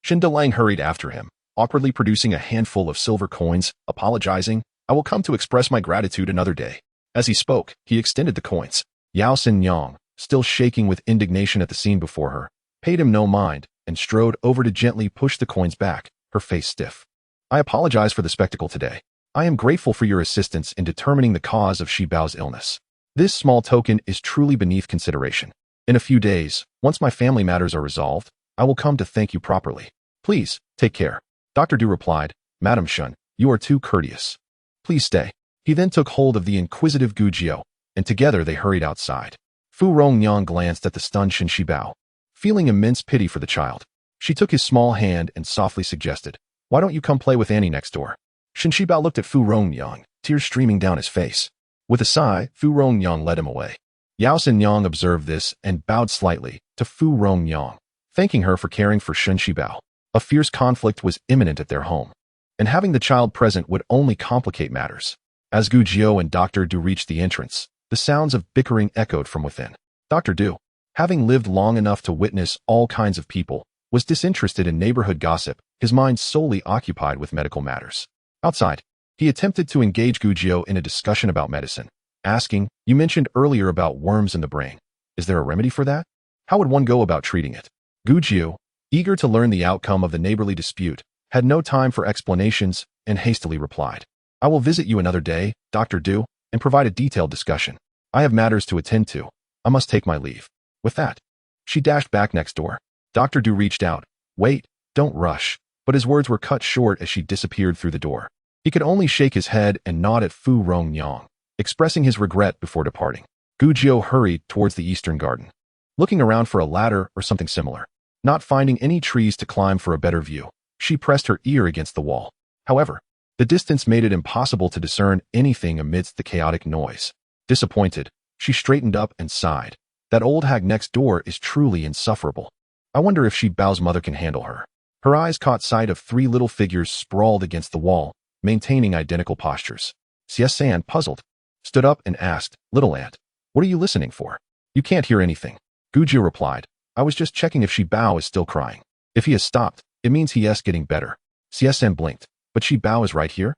Xindelang hurried after him, awkwardly producing a handful of silver coins, apologizing, "I will come to express my gratitude another day." As he spoke, he extended the coins. Yao Xinyang, still shaking with indignation at the scene before her, paid him no mind and strode over to gently push the coins back, her face stiff. "I apologize for the spectacle today. I am grateful for your assistance in determining the cause of Shibao's illness. This small token is truly beneath consideration. In a few days, once my family matters are resolved, I will come to thank you properly. Please, take care." Dr. Du replied, "Madam Shen, you are too courteous. Please stay." He then took hold of the inquisitive Gu Jiao, and together they hurried outside. Fu Rongyang glanced at the stunned Shen Shibao, feeling immense pity for the child. She took his small hand and softly suggested, "Why don't you come play with Annie next door?" Shen Shibao looked at Fu Rongyang, tears streaming down his face. With a sigh, Fu Rongyang led him away. Yao Xinyang observed this and bowed slightly to Fu Rongyang, thanking her for caring for Shen Shibao. A fierce conflict was imminent at their home, and having the child present would only complicate matters. As Gu Jiao and Dr. Du reached the entrance, the sounds of bickering echoed from within. Dr. Du, having lived long enough to witness all kinds of people, was disinterested in neighborhood gossip, his mind solely occupied with medical matters. Outside, he attempted to engage Gu Jiao in a discussion about medicine, asking, "You mentioned earlier about worms in the brain. Is there a remedy for that? How would one go about treating it?" Gu Jiao, eager to learn the outcome of the neighborly dispute, had no time for explanations and hastily replied, "I will visit you another day, Dr. Du, and provide a detailed discussion. I have matters to attend to. I must take my leave." With that, she dashed back next door. Dr. Du reached out, "Wait, don't rush," but his words were cut short as she disappeared through the door. He could only shake his head and nod at Fu Rongyang, expressing his regret before departing. Gujiao hurried towards the eastern garden, looking around for a ladder or something similar. Not finding any trees to climb for a better view, she pressed her ear against the wall. However, the distance made it impossible to discern anything amidst the chaotic noise. Disappointed, she straightened up and sighed. That old hag next door is truly insufferable. I wonder if Xie Bao's mother can handle her. Her eyes caught sight of three little figures sprawled against the wall, maintaining identical postures. Xie Zhan, puzzled, stood up and asked, "Little aunt, what are you listening for?" "You can't hear anything," Gujiao replied. "I was just checking if Xie Bao is still crying. If he has stopped, it means he is getting better." Xie Zhan blinked. "But Xie Bao is right here?"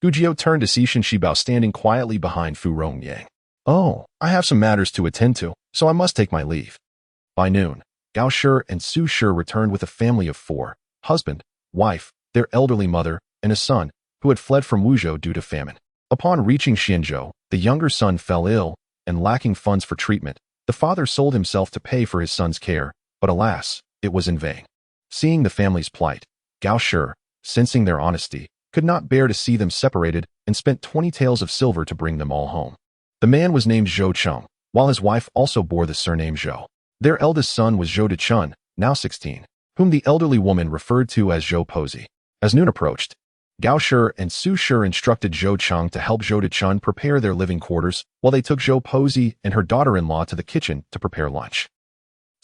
Gujiao turned to see Xie Bao standing quietly behind Fu Rongyang. "Oh, I have some matters to attend to, so I must take my leave." By noon, Gao Shi and Su Shi returned with a family of 4, husband, wife, their elderly mother, and a son, who had fled from Wuzhou due to famine. Upon reaching Xianzhou, the younger son fell ill, and lacking funds for treatment, the father sold himself to pay for his son's care, but alas, it was in vain. Seeing the family's plight, Gao Shi, sensing their honesty, could not bear to see them separated and spent 20 taels of silver to bring them all home. The man was named Zhou Cheng, while his wife also bore the surname Zhou. Their eldest son was Zhou Dechun, now 16, whom the elderly woman referred to as Zhou Posey. As noon approached, Gao Shi and Su Shi instructed Zhou Cheng to help Zhou Dechun prepare their living quarters, while they took Zhou Posey and her daughter-in-law to the kitchen to prepare lunch.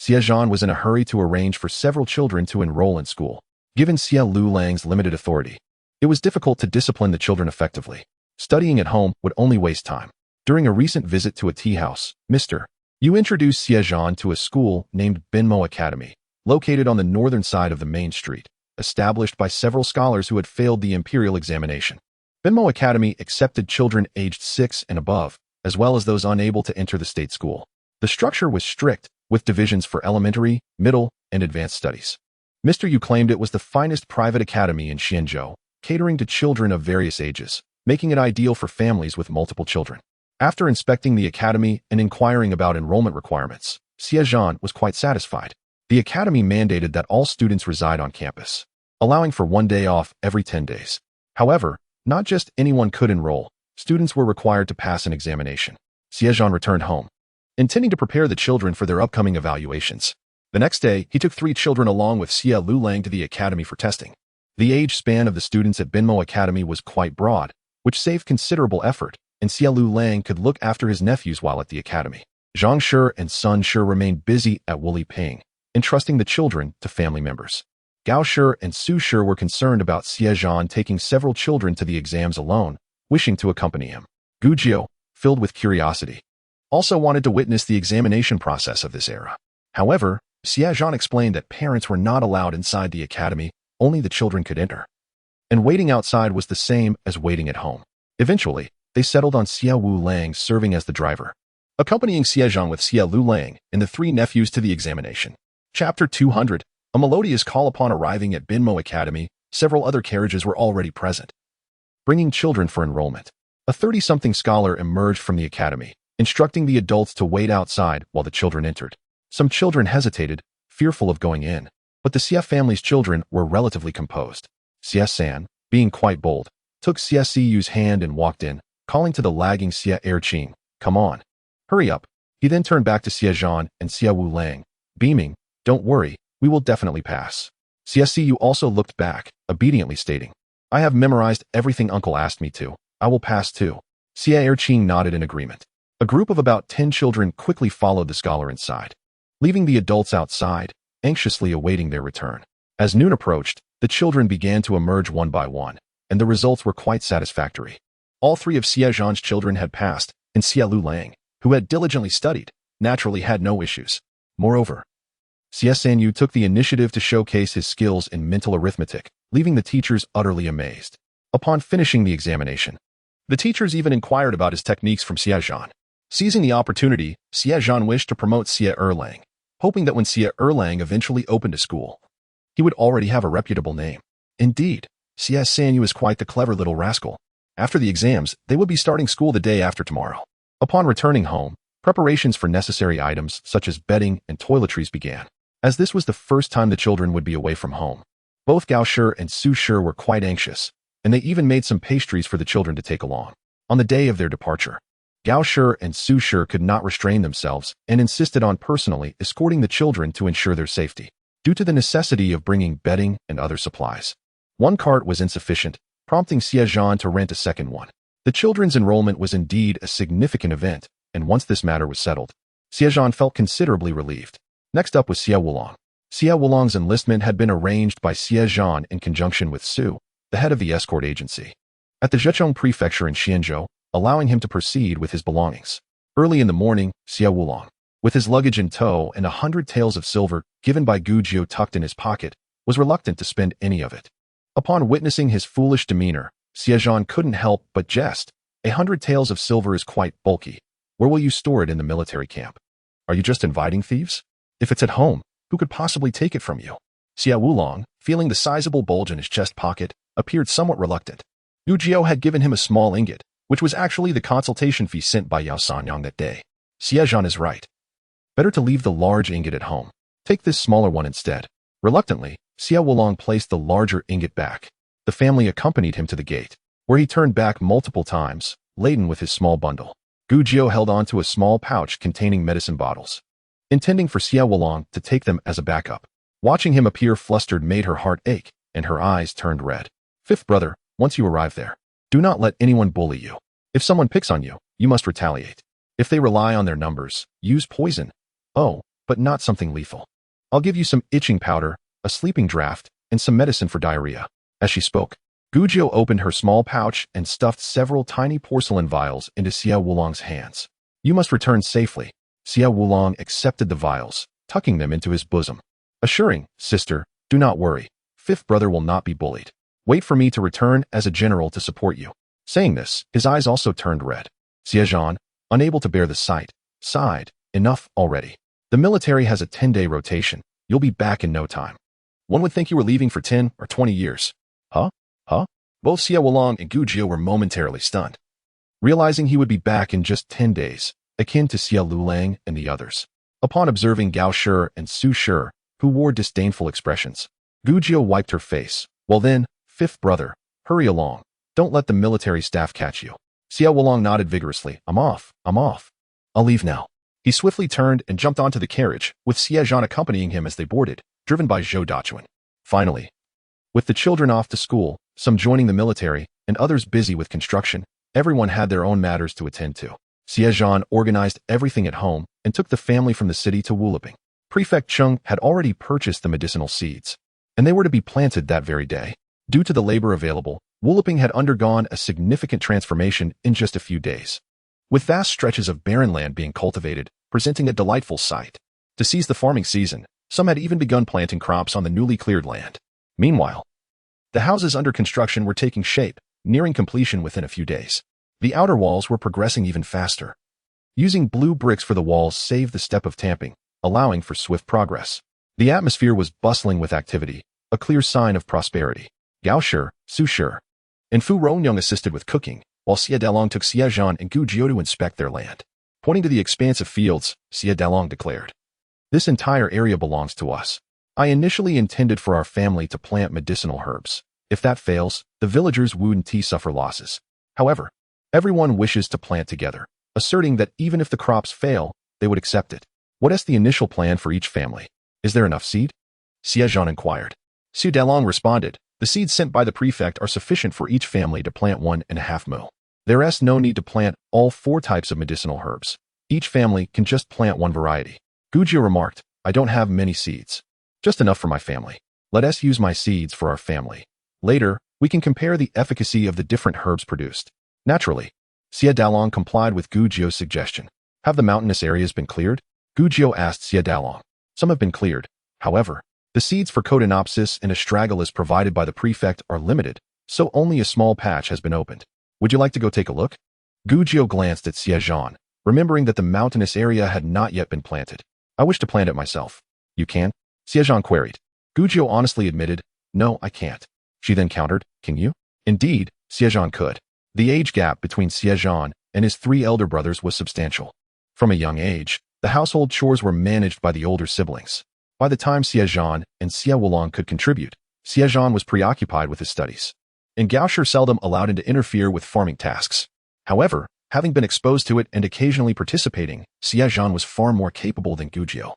Xie Zhan was in a hurry to arrange for several children to enroll in school. Given Xie Lulang's limited authority, it was difficult to discipline the children effectively. Studying at home would only waste time. During a recent visit to a tea house, Mr. Yu introduced Xie Zhan to a school named Benmo Academy, located on the northern side of the main street, established by several scholars who had failed the imperial examination. Benmo Academy accepted children aged 6 and above, as well as those unable to enter the state school. The structure was strict, with divisions for elementary, middle, and advanced studies. Mr. Yu claimed it was the finest private academy in Xianzhou, catering to children of various ages, making it ideal for families with multiple children. After inspecting the academy and inquiring about enrollment requirements, Xie Zhan was quite satisfied. The academy mandated that all students reside on campus, allowing for 1 day off every 10 days. However, not just anyone could enroll. Students were required to pass an examination. Xie Zhan returned home, intending to prepare the children for their upcoming evaluations. The next day, he took 3 children along with Xie Lulang to the academy for testing. The age span of the students at Benmo Academy was quite broad, which saved considerable effort, and Xie Lulang could look after his nephews while at the academy. Zhang Shi and Sun Shi remained busy at Wuli Ping, entrusting the children to family members. Gao Shi and Su Shi were concerned about Xie Zhan taking several children to the exams alone, wishing to accompany him. Gujiao, filled with curiosity, also wanted to witness the examination process of this era. However, Xie Zhan explained that parents were not allowed inside the academy, only the children could enter. And waiting outside was the same as waiting at home. Eventually, they settled on Xie Lulang serving as the driver, accompanying Xie Zhan with Xie Lulang and the 3 nephews to the examination. Chapter 200. A melodious call. Upon arriving at Benmo Academy, several other carriages were already present, bringing children for enrollment. A 30-something scholar emerged from the academy, instructing the adults to wait outside while the children entered. Some children hesitated, fearful of going in, but the Xie family's children were relatively composed. Xie Zhan, being quite bold, took Xie Siyu's hand and walked in, calling to the lagging Xie Erqing, "Come on. Hurry up." He then turned back to Xie Zhan and Xie Lulang, beaming, "Don't worry, we will definitely pass." Xie Siyu also looked back, obediently stating, "I have memorized everything Uncle asked me to. I will pass too." Xie Erqing nodded in agreement. A group of about 10 children quickly followed the scholar inside, leaving the adults outside, anxiously awaiting their return. As noon approached, the children began to emerge one by one, and the results were quite satisfactory. All 3 of Xie Zhan's children had passed, and Xie Lulang, who had diligently studied, naturally had no issues. Moreover, Xie Sanyu took the initiative to showcase his skills in mental arithmetic, leaving the teachers utterly amazed. Upon finishing the examination, the teachers even inquired about his techniques from Xie Zhan. Seizing the opportunity, Xie Zhan wished to promote Xie Erlang, hoping that when Xie Erlang eventually opened a school, he would already have a reputable name. Indeed, Xie Sanyu is quite the clever little rascal. After the exams, they would be starting school the day after tomorrow. Upon returning home, preparations for necessary items such as bedding and toiletries began. As this was the first time the children would be away from home, both Gao Shi and Su Shi were quite anxious, and they even made some pastries for the children to take along. On the day of their departure, Gao Shi and Su Shi could not restrain themselves and insisted on personally escorting the children to ensure their safety, due to the necessity of bringing bedding and other supplies. One cart was insufficient, prompting Xie Zhan to rent a second one. The children's enrollment was indeed a significant event, and once this matter was settled, Xie Zhan felt considerably relieved. Next up was Xie Wulong. Xie Wulong's enlistment had been arranged by Xie Zhan in conjunction with Su, the head of the escort agency, at the Zhejiang prefecture in Xianzhou, allowing him to proceed with his belongings. Early in the morning, Xie Wulong, with his luggage in tow and 100 taels of silver given by Gu Jiu tucked in his pocket, was reluctant to spend any of it. Upon witnessing his foolish demeanor, Xie Zhan couldn't help but jest. 100 taels of silver is quite bulky. Where will you store it in the military camp? Are you just inviting thieves? If it's at home, who could possibly take it from you? Xie Wulong, feeling the sizable bulge in his chest pocket, appeared somewhat reluctant. Gu Jiu had given him a small ingot, which was actually the consultation fee sent by Yao Sanyang that day. Xie Zhan is right. Better to leave the large ingot at home. Take this smaller one instead. Reluctantly, Xie Wulong placed the larger ingot back. The family accompanied him to the gate, where he turned back multiple times, laden with his small bundle. Gu Jiu held on to a small pouch containing medicine bottles, intending for Xie Wulong to take them as a backup. Watching him appear flustered made her heart ache, and her eyes turned red. Fifth brother, once you arrive there, do not let anyone bully you. If someone picks on you, you must retaliate. If they rely on their numbers, use poison. Oh, but not something lethal. I'll give you some itching powder, a sleeping draught, and some medicine for diarrhea. As she spoke, Gu Jiu opened her small pouch and stuffed several tiny porcelain vials into Xie Wulong's hands. You must return safely. Xie Wulong accepted the vials, tucking them into his bosom, assuring, sister, do not worry. Fifth brother will not be bullied. Wait for me to return as a general to support you. Saying this, his eyes also turned red. Xie Zhan, unable to bear the sight, sighed, enough already. The military has a 10-day rotation. You'll be back in no time. One would think you were leaving for 10 or 20 years. Huh? Both Xie Wulong and Gu Jiu were momentarily stunned, realizing he would be back in just 10 days, akin to Xie Lulang and the others. Upon observing Gao Shi and Su Shi, who wore disdainful expressions, Gu Jiu wiped her face. Well then, fifth brother, hurry along. Don't let the military staff catch you. Xie Wulong nodded vigorously. I'm off. I'll leave now. He swiftly turned and jumped onto the carriage, with Xie Zhan accompanying him as they boarded, driven by Zhou Dachuan. Finally, with the children off to school, some joining the military, and others busy with construction, everyone had their own matters to attend to. Xie Zhan organized everything at home and took the family from the city to Wuliping. Prefect Cheng had already purchased the medicinal seeds, and they were to be planted that very day. Due to the labor available, Wuliping had undergone a significant transformation in just a few days, with vast stretches of barren land being cultivated, presenting a delightful sight. To seize the farming season, some had even begun planting crops on the newly cleared land. Meanwhile, the houses under construction were taking shape, nearing completion within a few days. The outer walls were progressing even faster. Using blue bricks for the walls saved the step of tamping, allowing for swift progress. The atmosphere was bustling with activity, a clear sign of prosperity. Gao Shi, Su Shi, and Fu Rongyong assisted with cooking, while Xie Dalong took Xie Zhan and Gu Jiu to inspect their land. Pointing to the expanse of fields, Xie Dalong declared, "This entire area belongs to us. I initially intended for our family to plant medicinal herbs. If that fails, the villagers Wu and Ti suffer losses. However, everyone wishes to plant together, asserting that even if the crops fail, they would accept it. What is the initial plan for each family? Is there enough seed?" Xie Zhan inquired. Xie Dalong responded, "The seeds sent by the prefect are sufficient for each family to plant 1.5 mu. There is no need to plant all 4 types of medicinal herbs. Each family can just plant one variety." Gu Jiu remarked, "I don't have many seeds. Just enough for my family. Let us use my seeds for our family. Later, we can compare the efficacy of the different herbs produced." Naturally, Xie Dalong complied with Gu Jiu's suggestion. "Have the mountainous areas been cleared?" Gu Jiu asked Xie Dalong. "Some have been cleared. However, the seeds for Cotinopsis and Astragalus provided by the prefect are limited, so only a small patch has been opened. Would you like to go take a look?" Gu Jiu glanced at Xie Zhan, remembering that the mountainous area had not yet been planted. "I wish to plant it myself." "You can?" Xie Zhan queried. Gu Jiu honestly admitted, "No, I can't." She then countered, "Can you?" Indeed, Xie Zhan could. The age gap between Xie Zhan and his 3 elder brothers was substantial. From a young age, the household chores were managed by the older siblings. By the time Xie Zhan and Xie Wulong could contribute, Xie Zhan was preoccupied with his studies, and Gao Shi seldom allowed him to interfere with farming tasks. However, Having been exposed to it and occasionally participating, Xie Zhan was far more capable than Guzhou.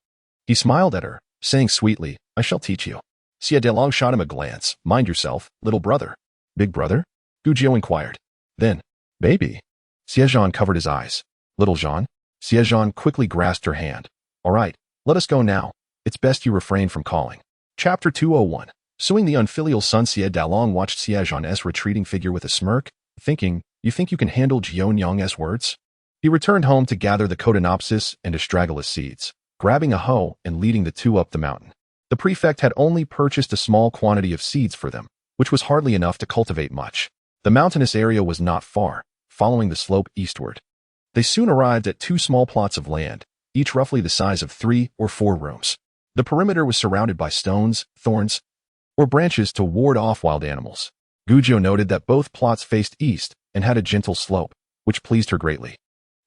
He smiled at her, saying sweetly, "I shall teach you." Xie Dalong shot him a glance. "Mind yourself, little brother." "Big brother?" Guzhou inquired. Then, "Baby." Xie Zhan covered his eyes. "Little Zhan?" Xie Zhan quickly grasped her hand. "All right, let us go now. It's best you refrain from calling." Chapter 201. Suing the unfilial son. Xie Dalong watched Xie Zhan's retreating figure with a smirk, thinking, "You think you can handle Jianyang's words?" He returned home to gather the cotinopsis and astragalus seeds, grabbing a hoe and leading the two up the mountain. The prefect had only purchased a small quantity of seeds for them, which was hardly enough to cultivate much. The mountainous area was not far, following the slope eastward. They soon arrived at two small plots of land, each roughly the size of 3 or 4 rooms. The perimeter was surrounded by stones, thorns, or branches to ward off wild animals. Guzhou noted that both plots faced east and had a gentle slope, which pleased her greatly,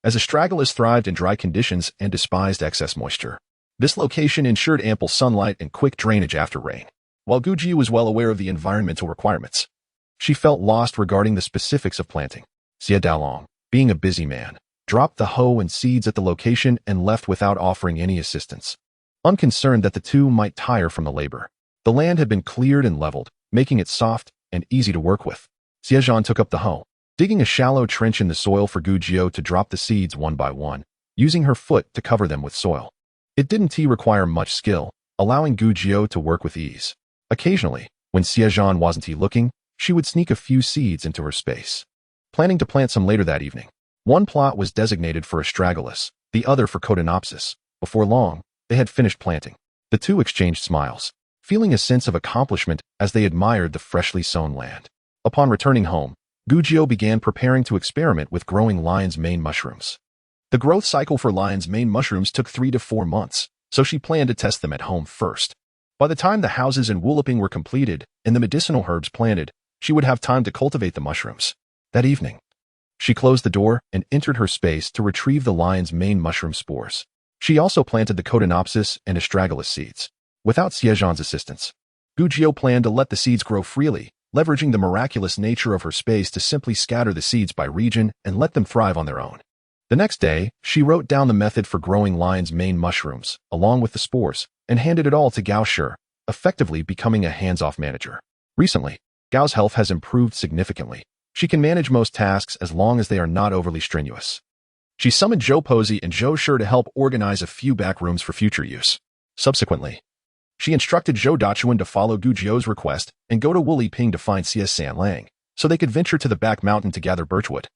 as astragalus thrived in dry conditions and despised excess moisture. This location ensured ample sunlight and quick drainage after rain. While Guzhou was well aware of the environmental requirements, she felt lost regarding the specifics of planting. Xie Dalong, being a busy man, dropped the hoe and seeds at the location and left without offering any assistance, unconcerned that the two might tire from the labor. The land had been cleared and leveled, making it soft and easy to work with. Xie Zhan took up the hoe, digging a shallow trench in the soil for Guzhou to drop the seeds one by one, using her foot to cover them with soil. It didn't require much skill, allowing Guzhou to work with ease. Occasionally, when Xie Zhan wasn't looking, she would sneak a few seeds into her space, planning to plant some later that evening. One plot was designated for astragalus, the other for cotinopsis. Before long, they had finished planting. The two exchanged smiles, feeling a sense of accomplishment as they admired the freshly sown land. Upon returning home, Guzhou began preparing to experiment with growing lion's mane mushrooms. The growth cycle for lion's mane mushrooms took 3 to 4 months, so she planned to test them at home first. By the time the houses and wooliping were completed and the medicinal herbs planted, she would have time to cultivate the mushrooms. That evening, she closed the door and entered her space to retrieve the lion's mane mushroom spores. She also planted the cotinopsis and astragalus seeds. Without Xie Zhan's assistance, Guzhou planned to let the seeds grow freely, leveraging the miraculous nature of her space to simply scatter the seeds by region and let them thrive on their own. The next day, she wrote down the method for growing lion's mane mushrooms, along with the spores, and handed it all to Gao Shi, effectively becoming a hands-off manager. Recently, Gao's health has improved significantly. She can manage most tasks as long as they are not overly strenuous. She summoned Zhou Posey and Zhou Shi to help organize a few back rooms for future use. Subsequently, she instructed Zhou Dachuan to follow Guzhou's request and go to Wuliping to find Xie Sanlang, so they could venture to the back mountain to gather birchwood,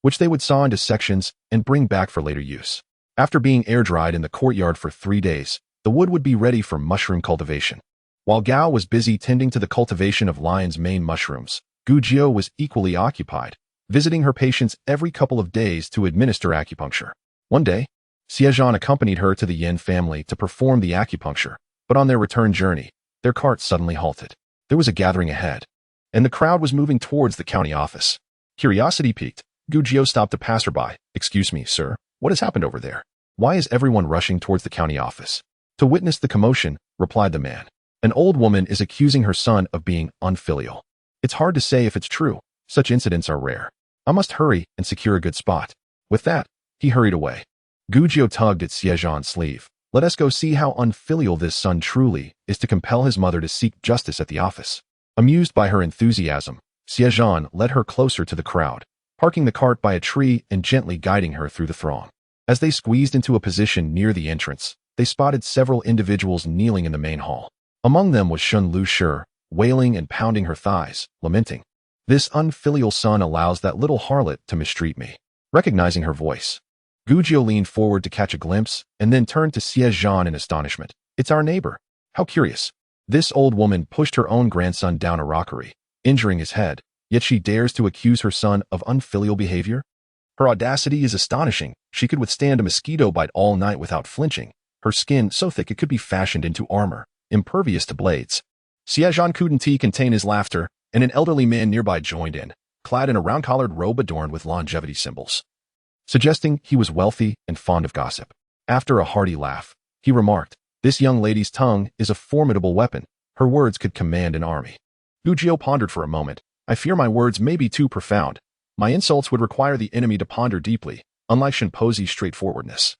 which they would saw into sections and bring back for later use. After being air-dried in the courtyard for 3 days, the wood would be ready for mushroom cultivation. While Gao was busy tending to the cultivation of lion's mane mushrooms, Guzhou was equally occupied, visiting her patients every couple of days to administer acupuncture. One day, Xie Zhan accompanied her to the Yin family to perform the acupuncture, but on their return journey, their cart suddenly halted. There was a gathering ahead, and the crowd was moving towards the county office. Curiosity piqued, Guzhou stopped a passerby. "Excuse me, sir, what has happened over there? Why is everyone rushing towards the county office?" "To witness the commotion," replied the man. "An old woman is accusing her son of being unfilial. It's hard to say if it's true. Such incidents are rare. I must hurry and secure a good spot." With that, he hurried away. Guzhou tugged at Xie Zhan's sleeve. "Let us go see how unfilial this son truly is to compel his mother to seek justice at the office." Amused by her enthusiasm, Xie Zhan led her closer to the crowd, parking the cart by a tree and gently guiding her through the throng. As they squeezed into a position near the entrance, they spotted several individuals kneeling in the main hall. Among them was Shun Lu Shi, wailing and pounding her thighs, lamenting, "This unfilial son allows that little harlot to mistreat me." Recognizing her voice, Guzhou leaned forward to catch a glimpse and then turned to Xie Zhan in astonishment. "It's our neighbor. How curious. This old woman pushed her own grandson down a rockery, injuring his head, yet she dares to accuse her son of unfilial behavior? Her audacity is astonishing. She could withstand a mosquito bite all night without flinching, her skin so thick it could be fashioned into armor, impervious to blades." Xie Zhan couldn't contain his laughter, and an elderly man nearby joined in, clad in a round-collared robe adorned with longevity symbols, suggesting he was wealthy and fond of gossip. After a hearty laugh, he remarked, "This young lady's tongue is a formidable weapon. Her words could command an army." Guzhou pondered for a moment. "I fear my words may be too profound. My insults would require the enemy to ponder deeply, unlike Shinpozi's straightforwardness.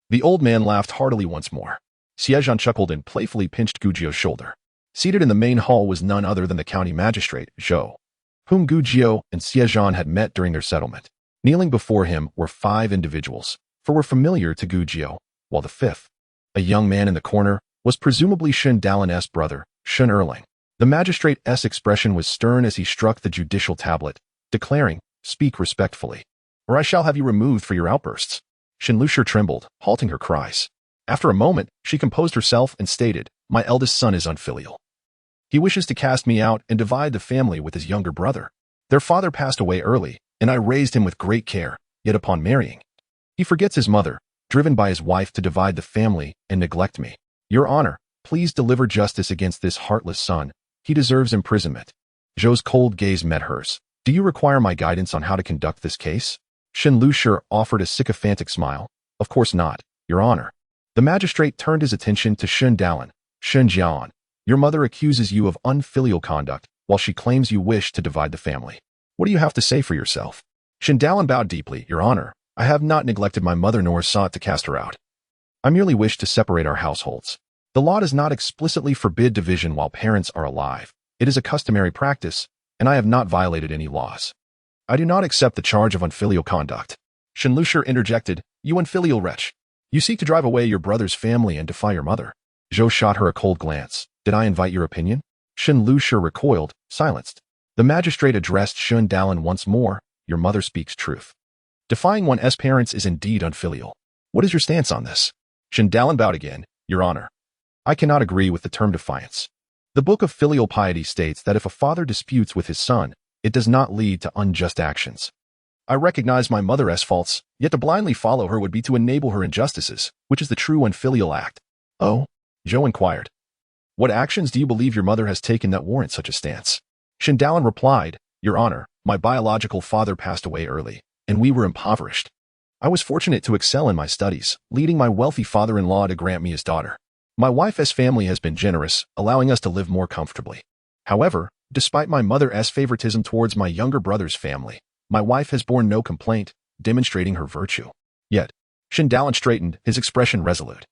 The old man laughed heartily once more. Xie Zhan chuckled and playfully pinched Gujio's shoulder. Seated in the main hall was none other than the county magistrate, Zhou, whom Gujio and Xie Zhan had met during their settlement. Kneeling before him were 5 individuals, for were familiar to Gujio, while the 5th, a young man in the corner, was presumably Shen Dalin's brother, Shen Erling. The magistrate's expression was stern as he struck the judicial tablet, declaring, "Speak respectfully, or I shall have you removed for your outbursts." Shen Lushi trembled, halting her cries. After a moment, she composed herself and stated, "My eldest son is unfilial. He wishes to cast me out and divide the family with his younger brother. Their father passed away early, and I raised him with great care, yet upon marrying, he forgets his mother, driven by his wife to divide the family and neglect me. Your Honor, please deliver justice against this heartless son. He deserves imprisonment." Zhou's cold gaze met hers. "Do you require my guidance on how to conduct this case?" Shen Lushi offered a sycophantic smile. "Of course not, Your Honor." The magistrate turned his attention to Shen Dalin. "Shen Jian, your mother accuses you of unfilial conduct, while she claims you wish to divide the family. What do you have to say for yourself?" Shen Dalin bowed deeply. "Your Honor, I have not neglected my mother nor sought to cast her out. I merely wish to separate our households. The law does not explicitly forbid division while parents are alive. It is a customary practice, and I have not violated any laws. I do not accept the charge of unfilial conduct." Shen Lushi interjected, "You unfilial wretch. You seek to drive away your brother's family and defy your mother." Zhou shot her a cold glance. "Did I invite your opinion?" Shen Lushi recoiled, silenced. The magistrate addressed Shen Dalin once more. "Your mother speaks truth. Defying one's parents is indeed unfilial. What is your stance on this?" Shen Dalin bowed again. "Your Honor, I cannot agree with the term defiance. The Book of Filial Piety states that if a father disputes with his son, it does not lead to unjust actions. I recognize my mother's faults, yet to blindly follow her would be to enable her injustices, which is the true unfilial act." "Oh?" Zhou inquired. "What actions do you believe your mother has taken that warrant such a stance?" Shen Dalin replied, "Your Honor, my biological father passed away early, and we were impoverished. I was fortunate to excel in my studies, leading my wealthy father-in-law to grant me his daughter. My wife's family has been generous, allowing us to live more comfortably. However, despite my mother's favoritism towards my younger brother's family, my wife has borne no complaint, demonstrating her virtue. Yet," Shen Dalin straightened, his expression resolute,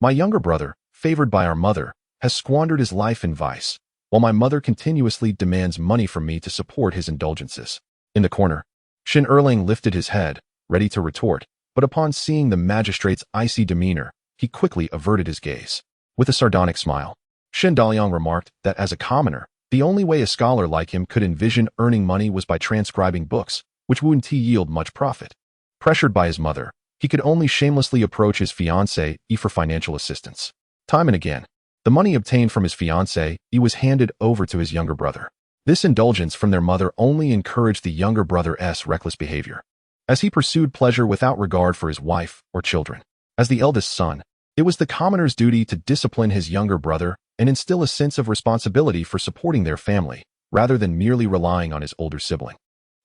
"my younger brother, favored by our mother, has squandered his life in vice, while my mother continuously demands money from me to support his indulgences." In the corner, Shen Erling lifted his head, ready to retort, but upon seeing the magistrate's icy demeanor, he quickly averted his gaze. With a sardonic smile, Shen Daliang remarked that as a commoner, the only way a scholar like him could envision earning money was by transcribing books, which wouldn't yield much profit. Pressured by his mother, he could only shamelessly approach his fiancée for financial assistance. Time and again, the money obtained from his fiancée was handed over to his younger brother. This indulgence from their mother only encouraged the younger brother's reckless behavior, as he pursued pleasure without regard for his wife or children. As the eldest son, it was the commoner's duty to discipline his younger brother and instill a sense of responsibility for supporting their family, rather than merely relying on his older sibling.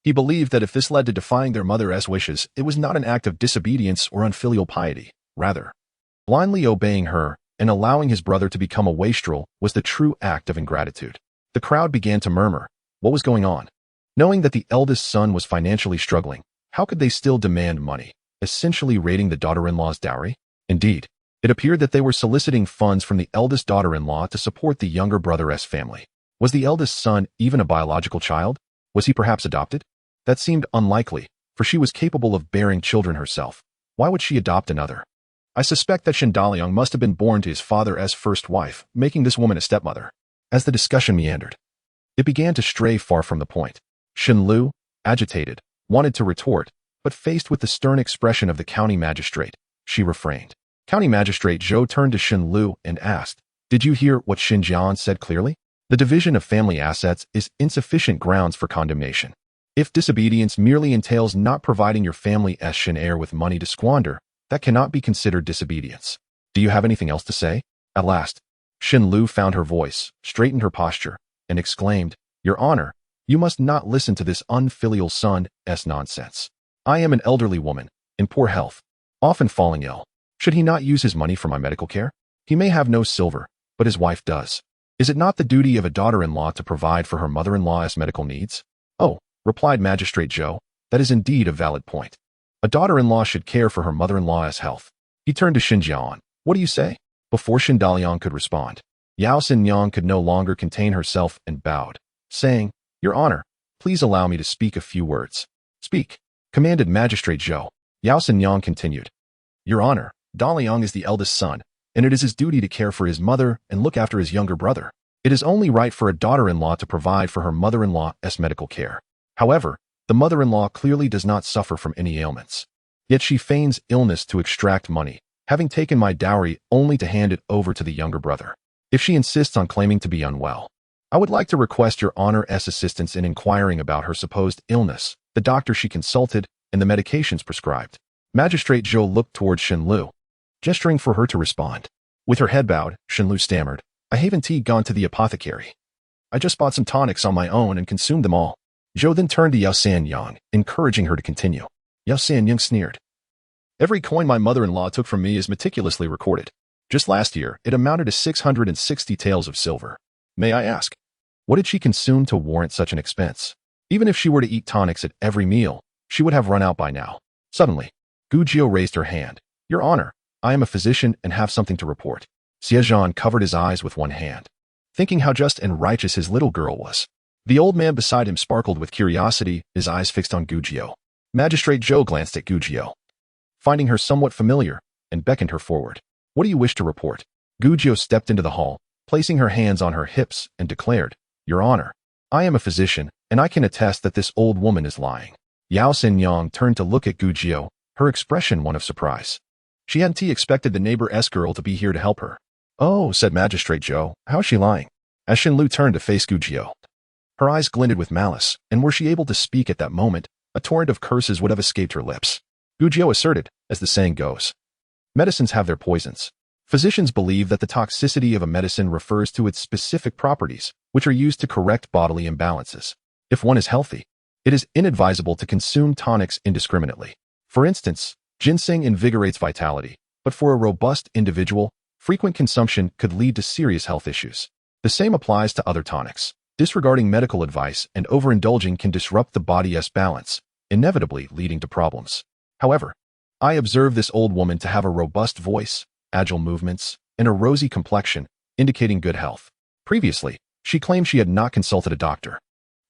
He believed that if this led to defying their mother's wishes, it was not an act of disobedience or unfilial piety. Rather, blindly obeying her and allowing his brother to become a wastrel was the true act of ingratitude. The crowd began to murmur. What was going on? Knowing that the eldest son was financially struggling, how could they still demand money, essentially raiding the daughter-in-law's dowry? Indeed, it appeared that they were soliciting funds from the eldest daughter-in-law to support the younger brother's family. Was the eldest son even a biological child? Was he perhaps adopted? That seemed unlikely, for she was capable of bearing children herself. Why would she adopt another? I suspect that Shen Daliang must have been born to his father's first wife, making this woman a stepmother. As the discussion meandered, it began to stray far from the point. Shen Lu, agitated, wanted to retort, but faced with the stern expression of the county magistrate, she refrained. County Magistrate Zhou turned to Shen Lu and asked, "Did you hear what Shen Jian said clearly? The division of family assets is insufficient grounds for condemnation. If disobedience merely entails not providing your family's Shen heir with money to squander, that cannot be considered disobedience. Do you have anything else to say?" At last, Shen Lu found her voice, straightened her posture, and exclaimed, "Your Honor, you must not listen to this unfilial son's nonsense. I am an elderly woman, in poor health, often falling ill. Should he not use his money for my medical care? He may have no silver, but his wife does. Is it not the duty of a daughter-in-law to provide for her mother-in-law's medical needs?" "Oh," replied Magistrate Zhou, That is indeed a valid point. A daughter-in-law should care for her mother-in-law's health. He turned to Xie Zhan. What do you say? Before Xin Daliang could respond, Yao Xinyang could no longer contain herself and bowed, saying, Your Honor, please allow me to speak a few words. Speak, commanded Magistrate Zhou. Yao Xinyang continued. Your Honor, Daliang is the eldest son, and it is his duty to care for his mother and look after his younger brother. It is only right for a daughter-in-law to provide for her mother-in-law's medical care. However, the mother-in-law clearly does not suffer from any ailments. Yet she feigns illness to extract money, having taken my dowry only to hand it over to the younger brother. If she insists on claiming to be unwell, I would like to request Your Honor's assistance in inquiring about her supposed illness, the doctor she consulted, and the medications prescribed. Magistrate Zhou looked toward Shenlu, gesturing for her to respond. With her head bowed, Shenlu stammered, I haven't gone to the apothecary. I just bought some tonics on my own and consumed them all. Zhou then turned to Yao Sanyang, encouraging her to continue. Yao Sanyang sneered. Every coin my mother-in-law took from me is meticulously recorded. Just last year, it amounted to 660 taels of silver. May I ask, what did she consume to warrant such an expense? Even if she were to eat tonics at every meal, she would have run out by now. Suddenly, Gujiu raised her hand. Your Honor, I am a physician and have something to report. Xie Zhan covered his eyes with one hand, thinking how just and righteous his little girl was. The old man beside him sparkled with curiosity, his eyes fixed on Gujiu. Magistrate Zhou glanced at Gujiu, finding her somewhat familiar, and beckoned her forward. What do you wish to report? Gujiu stepped into the hall, placing her hands on her hips, and declared, Your Honor, I am a physician, and I can attest that this old woman is lying. Yao Xinyang turned to look at Gujiu, her expression one of surprise. She hadn't expected the neighbor's girl to be here to help her. Oh, said Magistrate Zhou, how is she lying? As Shenlu turned to face Gujiu, her eyes glinted with malice, and were she able to speak at that moment, a torrent of curses would have escaped her lips. Gujiu asserted, as the saying goes, medicines have their poisons. Physicians believe that the toxicity of a medicine refers to its specific properties, which are used to correct bodily imbalances. If one is healthy, it is inadvisable to consume tonics indiscriminately. For instance, ginseng invigorates vitality, but for a robust individual, frequent consumption could lead to serious health issues. The same applies to other tonics. Disregarding medical advice and overindulging can disrupt the body's balance, inevitably leading to problems. However, I observe this old woman to have a robust voice, agile movements, and a rosy complexion, indicating good health. Previously, she claimed she had not consulted a doctor,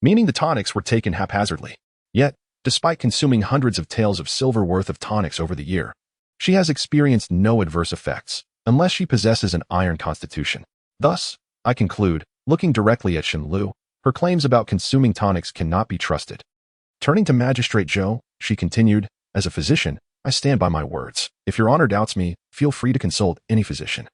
meaning the tonics were taken haphazardly. Yet, despite consuming hundreds of taels of silver worth of tonics over the year, she has experienced no adverse effects, unless she possesses an iron constitution. Thus, I conclude, looking directly at Shenlu, her claims about consuming tonics cannot be trusted. Turning to Magistrate Zhou, she continued, as a physician, I stand by my words. If Your Honor doubts me, feel free to consult any physician,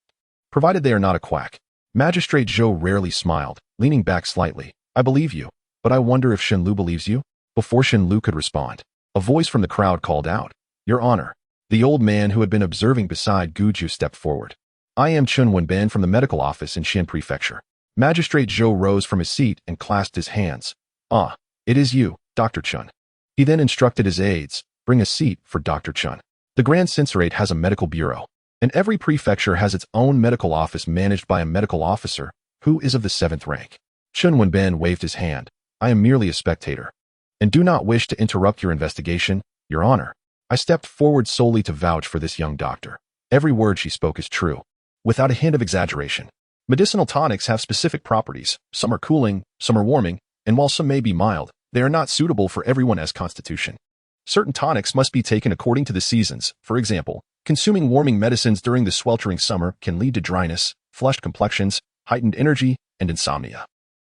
provided they are not a quack. Magistrate Zhou rarely smiled, leaning back slightly. I believe you, but I wonder if Shenlu believes you? Before Shenlu could respond, a voice from the crowd called out, Your Honor. The old man who had been observing beside Gujiu stepped forward. I am Chun Wenban from the medical office in Xian Prefecture. Magistrate Zhou rose from his seat and clasped his hands. Ah, it is you, Dr. Chun. He then instructed his aides, bring a seat for Dr. Chun. The Grand Censorate has a medical bureau, and every prefecture has its own medical office managed by a medical officer, who is of the 7th rank. Chun Wenban waved his hand. I am merely a spectator, and do not wish to interrupt your investigation, Your Honor. I stepped forward solely to vouch for this young doctor. Every word she spoke is true, without a hint of exaggeration. Medicinal tonics have specific properties. Some are cooling, some are warming, and while some may be mild, they are not suitable for everyone's constitution. Certain tonics must be taken according to the seasons. For example, consuming warming medicines during the sweltering summer can lead to dryness, flushed complexions, heightened energy, and insomnia.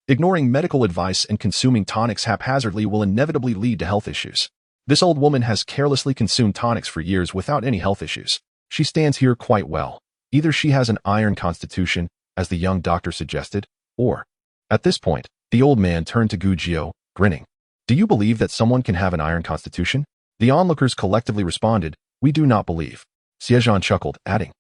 Ignoring medical advice and consuming tonics haphazardly will inevitably lead to health issues. This old woman has carelessly consumed tonics for years without any health issues. She stands here quite well. Either she has an iron constitution, as the young doctor suggested, or, at this point, the old man turned to Gujiu, grinning. Do you believe that someone can have an iron constitution? The onlookers collectively responded, we do not believe. Xie Zhan chuckled, adding,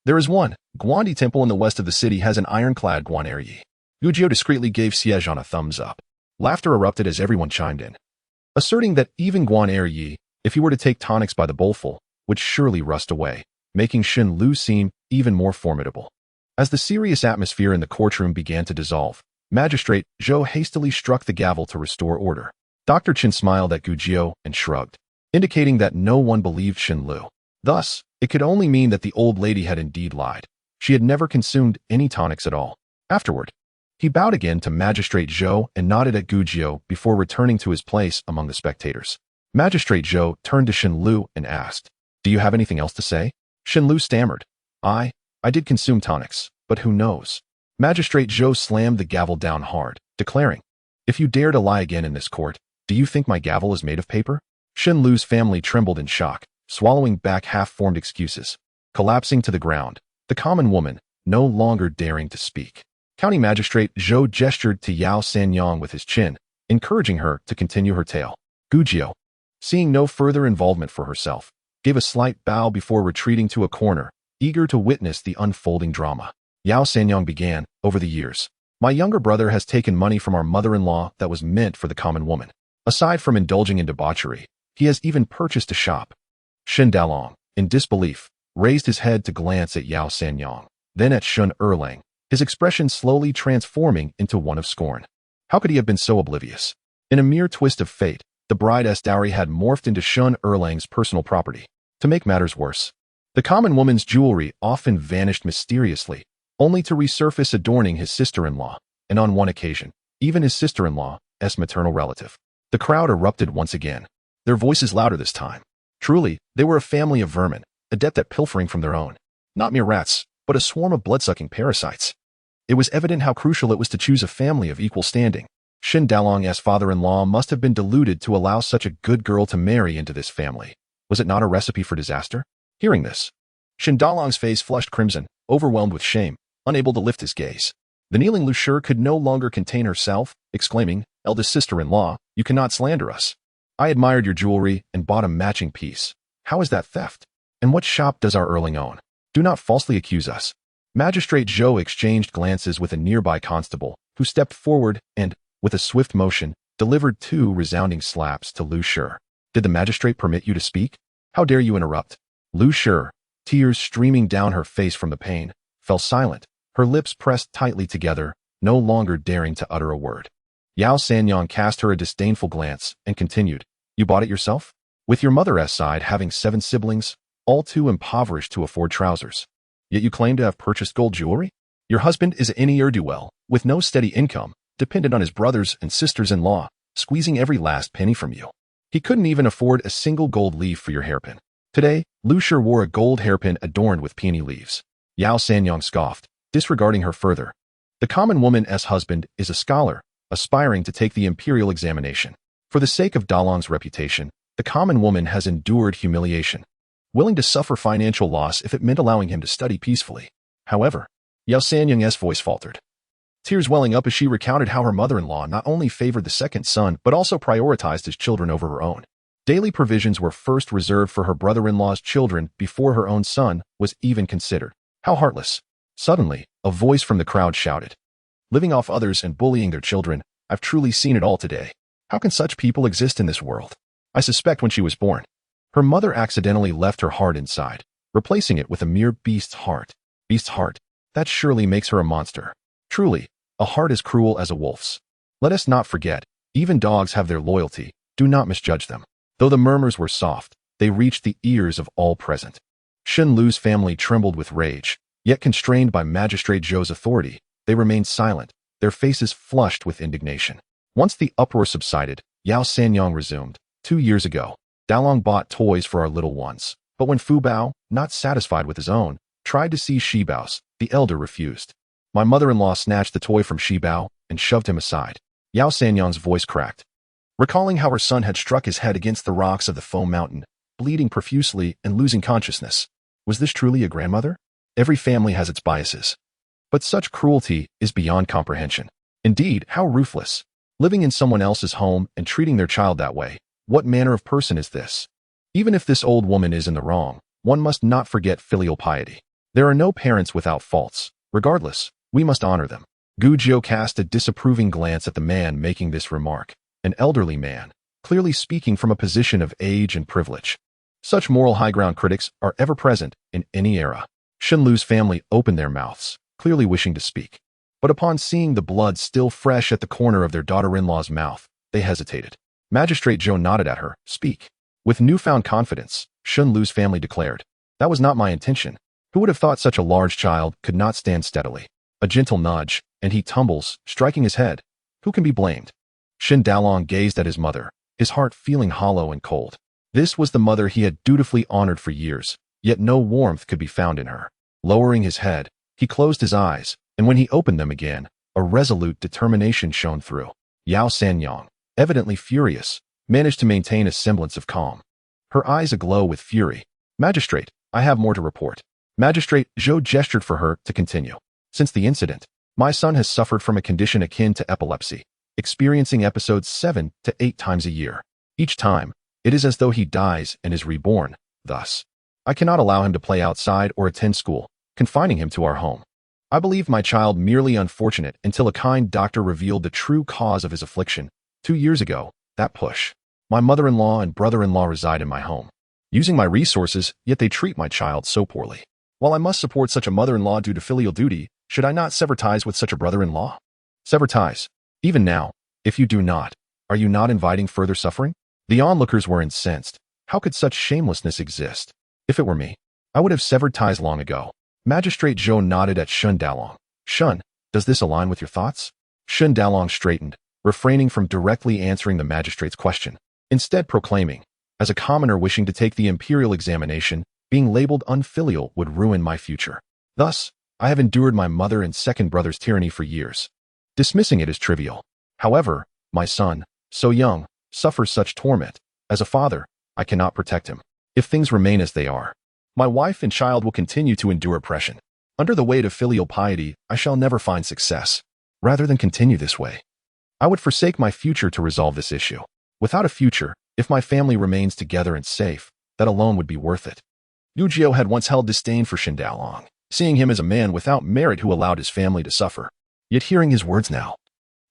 there is one. Guandi Temple in the west of the city has an ironclad guaneri. Gujiu discreetly gave Xie Zhan a thumbs up. Laughter erupted as everyone chimed in, asserting that even guaneri, if he were to take tonics by the bowlful, would surely rust away, making Shenlu seem even more formidable. As the serious atmosphere in the courtroom began to dissolve, Magistrate Zhou hastily struck the gavel to restore order. Dr. Chen smiled at Gujiao and shrugged, indicating that no one believed Shen Lu. Thus, it could only mean that the old lady had indeed lied. She had never consumed any tonics at all. Afterward, he bowed again to Magistrate Zhou and nodded at Gujiao before returning to his place among the spectators. Magistrate Zhou turned to Shen Lu and asked, "Do you have anything else to say?" Shen Lu stammered, I did consume tonics, but who knows?" Magistrate Zhou slammed the gavel down hard, declaring, "If you dare to lie again in this court, do you think my gavel is made of paper?" Shen Lu's family trembled in shock, swallowing back half-formed excuses. Collapsing to the ground, the common woman, no longer daring to speak. County Magistrate Zhou gestured to Yao Sanyang with his chin, encouraging her to continue her tale. Gujiao, seeing no further involvement for herself, gave a slight bow before retreating to a corner, eager to witness the unfolding drama. Yao Sanyang began, "Over the years, my younger brother has taken money from our mother-in-law that was meant for the common woman. Aside from indulging in debauchery, he has even purchased a shop." Shen Dalong, in disbelief, raised his head to glance at Yao Sanyang, then at Shun Erlang, his expression slowly transforming into one of scorn. How could he have been so oblivious? In a mere twist of fate, the bride's dowry had morphed into Shun Erlang's personal property. To make matters worse, the common woman's jewelry often vanished mysteriously, only to resurface adorning his sister-in-law, and on one occasion, even his sister-in-law's maternal relative. The crowd erupted once again, their voices louder this time. Truly, they were a family of vermin, adept at pilfering from their own. Not mere rats, but a swarm of blood-sucking parasites. It was evident how crucial it was to choose a family of equal standing. Shen Dalong's father-in-law must have been deluded to allow such a good girl to marry into this family. Was it not a recipe for disaster? Hearing this, Shen Dalong's face flushed crimson, overwhelmed with shame, unable to lift his gaze. The kneeling Lu Shi could no longer contain herself, exclaiming, "Eldest sister-in-law, you cannot slander us. I admired your jewelry and bought a matching piece. How is that theft? And what shop does our Erling own? Do not falsely accuse us." Magistrate Zhou exchanged glances with a nearby constable, who stepped forward and, with a swift motion, delivered 2 resounding slaps to Lu Shi. "Did the magistrate permit you to speak? How dare you interrupt?" Lu Shi, tears streaming down her face from the pain, fell silent, her lips pressed tightly together, no longer daring to utter a word. Yao Sanyang cast her a disdainful glance and continued, "You bought it yourself? With your mother's side having 7 siblings, all too impoverished to afford trousers. Yet you claim to have purchased gold jewelry? Your husband is any ne'er-do-well, with no steady income, dependent on his brothers and sisters-in-law, squeezing every last penny from you. He couldn't even afford a single gold leaf for your hairpin. Today, Lu Shi wore a gold hairpin adorned with peony leaves." Yao Sanyang scoffed, disregarding her further. "The common woman's husband is a scholar, aspiring to take the imperial examination. For the sake of Dalong's reputation, the common woman has endured humiliation, willing to suffer financial loss if it meant allowing him to study peacefully. However," Yao Sanyang's voice faltered, tears welling up as she recounted how her mother-in-law not only favored the second son but also prioritized his children over her own. Daily provisions were first reserved for her brother-in-law's children before her own son was even considered. How heartless. Suddenly, a voice from the crowd shouted, "Living off others and bullying their children, I've truly seen it all today. How can such people exist in this world? I suspect when she was born, her mother accidentally left her heart inside, replacing it with a mere beast's heart. Beast's heart? That surely makes her a monster. Truly, a heart as cruel as a wolf's. Let us not forget, even dogs have their loyalty, do not misjudge them." Though the murmurs were soft, they reached the ears of all present. Shen Lu's family trembled with rage, yet constrained by Magistrate Zhou's authority, they remained silent, their faces flushed with indignation. Once the uproar subsided, Yao Sanyang resumed, 2 years ago, Dalong bought toys for our little ones, but when Fu Bao, not satisfied with his own, tried to seize Shi Bao's, the elder refused. My mother-in-law snatched the toy from Shi Bao and shoved him aside. Yao Sanyang's voice cracked, recalling how her son had struck his head against the rocks of the foam mountain, bleeding profusely and losing consciousness. Was this truly a grandmother? Every family has its biases. But such cruelty is beyond comprehension. Indeed, how ruthless. Living in someone else's home and treating their child that way. What manner of person is this? Even if this old woman is in the wrong, one must not forget filial piety. There are no parents without faults. Regardless, we must honor them. Gujiao cast a disapproving glance at the man making this remark, an elderly man, clearly speaking from a position of age and privilege. Such moral high ground critics are ever present in any era. Shen Lu's family opened their mouths, clearly wishing to speak. But upon seeing the blood still fresh at the corner of their daughter-in-law's mouth, they hesitated. Magistrate Zhou nodded at her. Speak. With newfound confidence, Shun Lu's family declared. That was not my intention. Who would have thought such a large child could not stand steadily? A gentle nudge, and he tumbles, striking his head. Who can be blamed? Shin Dalong gazed at his mother, his heart feeling hollow and cold. This was the mother he had dutifully honored for years, yet no warmth could be found in her. Lowering his head, he closed his eyes, and when he opened them again, a resolute determination shone through. Yao Sanyang, evidently furious, managed to maintain a semblance of calm. Her eyes aglow with fury. Magistrate, I have more to report. Magistrate Zhou gestured for her to continue. Since the incident, my son has suffered from a condition akin to epilepsy, experiencing episodes 7 to 8 times a year. Each time, it is as though he dies and is reborn. Thus, I cannot allow him to play outside or attend school, confining him to our home. I believe my child merely unfortunate until a kind doctor revealed the true cause of his affliction. 2 years ago, that push. My mother-in-law and brother-in-law reside in my home, using my resources, yet they treat my child so poorly. While I must support such a mother-in-law due to filial duty, should I not sever ties with such a brother-in-law? Sever ties. Even now, if you do not, are you not inviting further suffering? The onlookers were incensed. How could such shamelessness exist? If it were me, I would have severed ties long ago. Magistrate Zhou nodded at Shun Dalong. Shun, does this align with your thoughts? Shun Dalong straightened, refraining from directly answering the magistrate's question, instead proclaiming, as a commoner wishing to take the imperial examination, being labeled unfilial would ruin my future. Thus, I have endured my mother and second brother's tyranny for years, dismissing it as trivial. However, my son, so young, suffers such torment. As a father, I cannot protect him. If things remain as they are, my wife and child will continue to endure oppression. Under the weight of filial piety, I shall never find success. Rather than continue this way, I would forsake my future to resolve this issue. Without a future, if my family remains together and safe, that alone would be worth it. Yu Jiao had once held disdain for Shin Dalong, seeing him as a man without merit who allowed his family to suffer. Yet hearing his words now,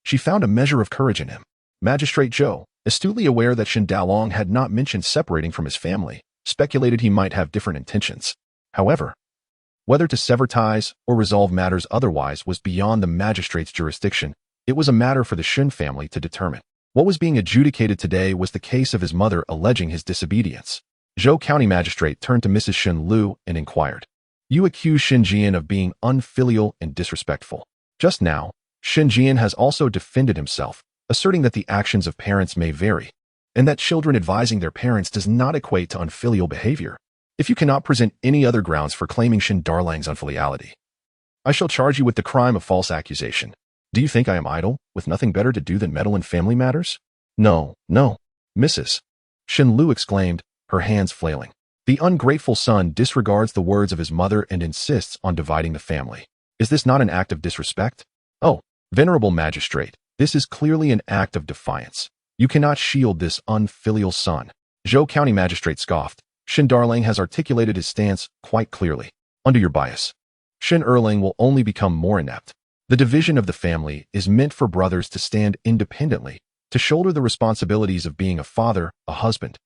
she found a measure of courage in him. Magistrate Zhou, astutely aware that Shin Dalong had not mentioned separating from his family, speculated he might have different intentions. However, whether to sever ties or resolve matters otherwise was beyond the magistrate's jurisdiction. It was a matter for the Shin family to determine. What was being adjudicated today was the case of his mother alleging his disobedience. Zhou County Magistrate turned to Mrs. Shin Lu and inquired, You accuse Shin Jian of being unfilial and disrespectful. Just now, Shin Jian has also defended himself, asserting that the actions of parents may vary, and that children advising their parents does not equate to unfilial behavior. If you cannot present any other grounds for claiming Shin Darlang's unfiliality, I shall charge you with the crime of false accusation. Do you think I am idle, with nothing better to do than meddle in family matters? No, no, Mrs. Shin Lu exclaimed, her hands flailing. The ungrateful son disregards the words of his mother and insists on dividing the family. Is this not an act of disrespect? Oh, venerable magistrate, this is clearly an act of defiance. You cannot shield this unfilial son. Zhou County Magistrate scoffed. Shin Darlang has articulated his stance quite clearly. Under your bias, Shin Erlang will only become more inept. The division of the family is meant for brothers to stand independently, to shoulder the responsibilities of being a father, a husband,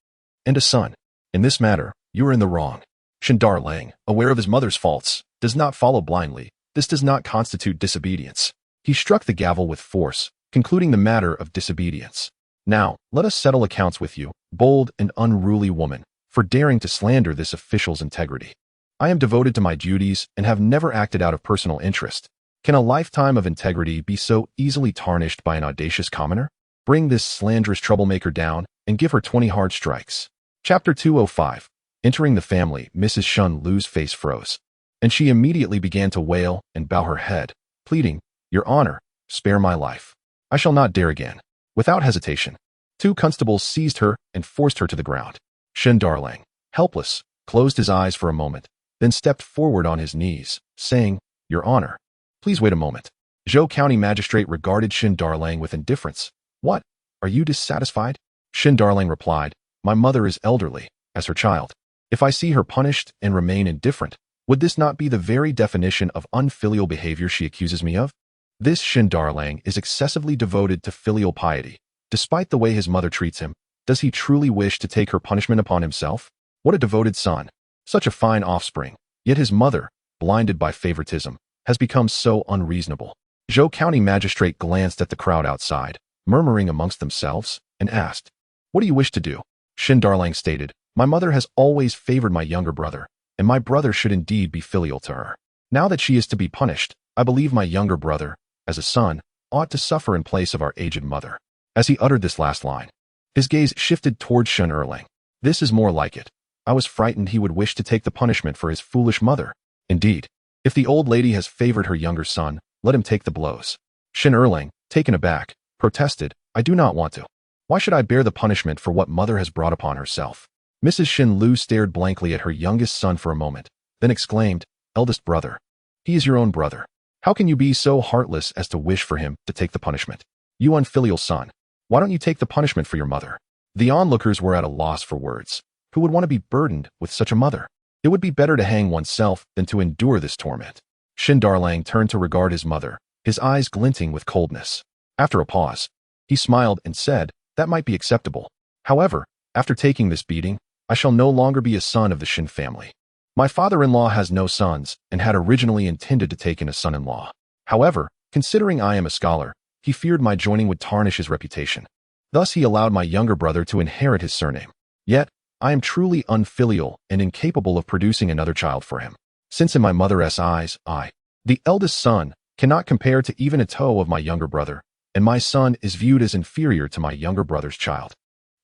and a son. In this matter, you are in the wrong. Shin Darlang, aware of his mother's faults, does not follow blindly. This does not constitute disobedience. He struck the gavel with force, concluding the matter of disobedience. Now, let us settle accounts with you, bold and unruly woman, for daring to slander this official's integrity. I am devoted to my duties and have never acted out of personal interest. Can a lifetime of integrity be so easily tarnished by an audacious commoner? Bring this slanderous troublemaker down and give her 20 hard strikes. Chapter 205. Entering the family, Mrs. Shun Lu's face froze, and she immediately began to wail and bow her head, pleading, Your Honor, spare my life. I shall not dare again. Without hesitation, 2 constables seized her and forced her to the ground. Shin Darlang, helpless, closed his eyes for a moment, then stepped forward on his knees, saying, Your Honor, please wait a moment. Zhou County Magistrate regarded Shin Darlang with indifference. What? Are you dissatisfied? Shin Darlang replied, My mother is elderly, as her child. If I see her punished and remain indifferent, would this not be the very definition of unfilial behavior she accuses me of? This Shin Darlang is excessively devoted to filial piety. Despite the way his mother treats him, does he truly wish to take her punishment upon himself? What a devoted son. Such a fine offspring. Yet his mother, blinded by favoritism, has become so unreasonable. Zhou County Magistrate glanced at the crowd outside, murmuring amongst themselves, and asked, What do you wish to do? Xie Zhan stated, my mother has always favored my younger brother, and my brother should indeed be filial to her. Now that she is to be punished, I believe my younger brother, as a son, ought to suffer in place of our aged mother. As he uttered this last line, his gaze shifted towards Xie Zhan. This is more like it. I was frightened he would wish to take the punishment for his foolish mother. Indeed, if the old lady has favored her younger son, let him take the blows. Xie Zhan, taken aback, protested, I do not want to. Why should I bear the punishment for what mother has brought upon herself? Mrs. Xin Lu stared blankly at her youngest son for a moment, then exclaimed, eldest brother. He is your own brother. How can you be so heartless as to wish for him to take the punishment? You unfilial son. Why don't you take the punishment for your mother? The onlookers were at a loss for words. Who would want to be burdened with such a mother? It would be better to hang oneself than to endure this torment. Xie Zhan turned to regard his mother, his eyes glinting with coldness. After a pause, he smiled and said, that might be acceptable. However, after taking this beating, I shall no longer be a son of the Xin family. My father-in-law has no sons and had originally intended to take in a son-in-law. However, considering I am a scholar, he feared my joining would tarnish his reputation. Thus he allowed my younger brother to inherit his surname. Yet, I am truly unfilial and incapable of producing another child for him. Since in my mother's eyes, I, the eldest son, cannot compare to even a toe of my younger brother, and my son is viewed as inferior to my younger brother's child.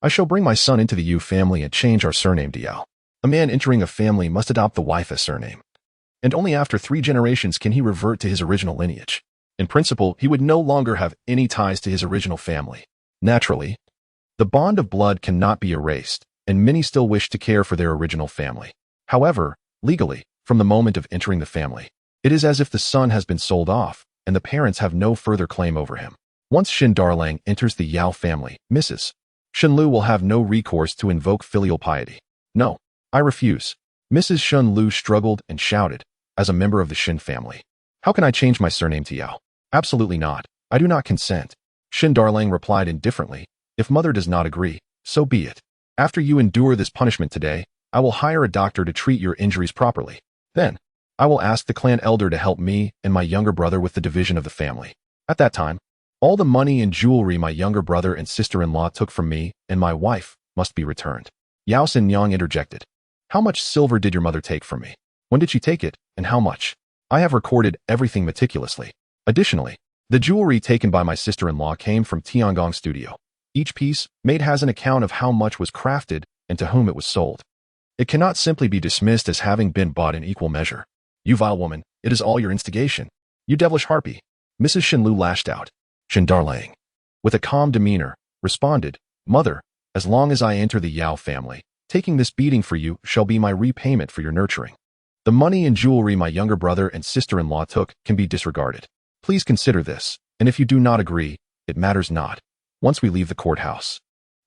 I shall bring my son into the Yu family and change our surname to Yao. A man entering a family must adopt the wife as surname. And only after 3 generations can he revert to his original lineage. In principle, he would no longer have any ties to his original family. Naturally, the bond of blood cannot be erased, and many still wish to care for their original family. However, legally, from the moment of entering the family, it is as if the son has been sold off, and the parents have no further claim over him. Once Xie Zhan enters the Yao family, Mrs. Xin Lu will have no recourse to invoke filial piety. No, I refuse. Mrs. Xin Lu struggled and shouted, as a member of the Xin family. How can I change my surname to Yao? Absolutely not. I do not consent. Xie Zhan replied indifferently, if mother does not agree, so be it. After you endure this punishment today, I will hire a doctor to treat your injuries properly. Then, I will ask the clan elder to help me and my younger brother with the division of the family. At that time, all the money and jewelry my younger brother and sister-in-law took from me and my wife must be returned. Yao Xinyang interjected. How much silver did your mother take from me? When did she take it, and how much? I have recorded everything meticulously. Additionally, the jewelry taken by my sister-in-law came from Tiangong Studio. Each piece made has an account of how much was crafted and to whom it was sold. It cannot simply be dismissed as having been bought in equal measure. You vile woman, it is all your instigation. You devilish harpy. Mrs. Xin Lu lashed out. Xie Zhan, with a calm demeanor, responded, Mother, as long as I enter the Yao family, taking this beating for you shall be my repayment for your nurturing. The money and jewelry my younger brother and sister-in-law took can be disregarded. Please consider this, and if you do not agree, it matters not. Once we leave the courthouse,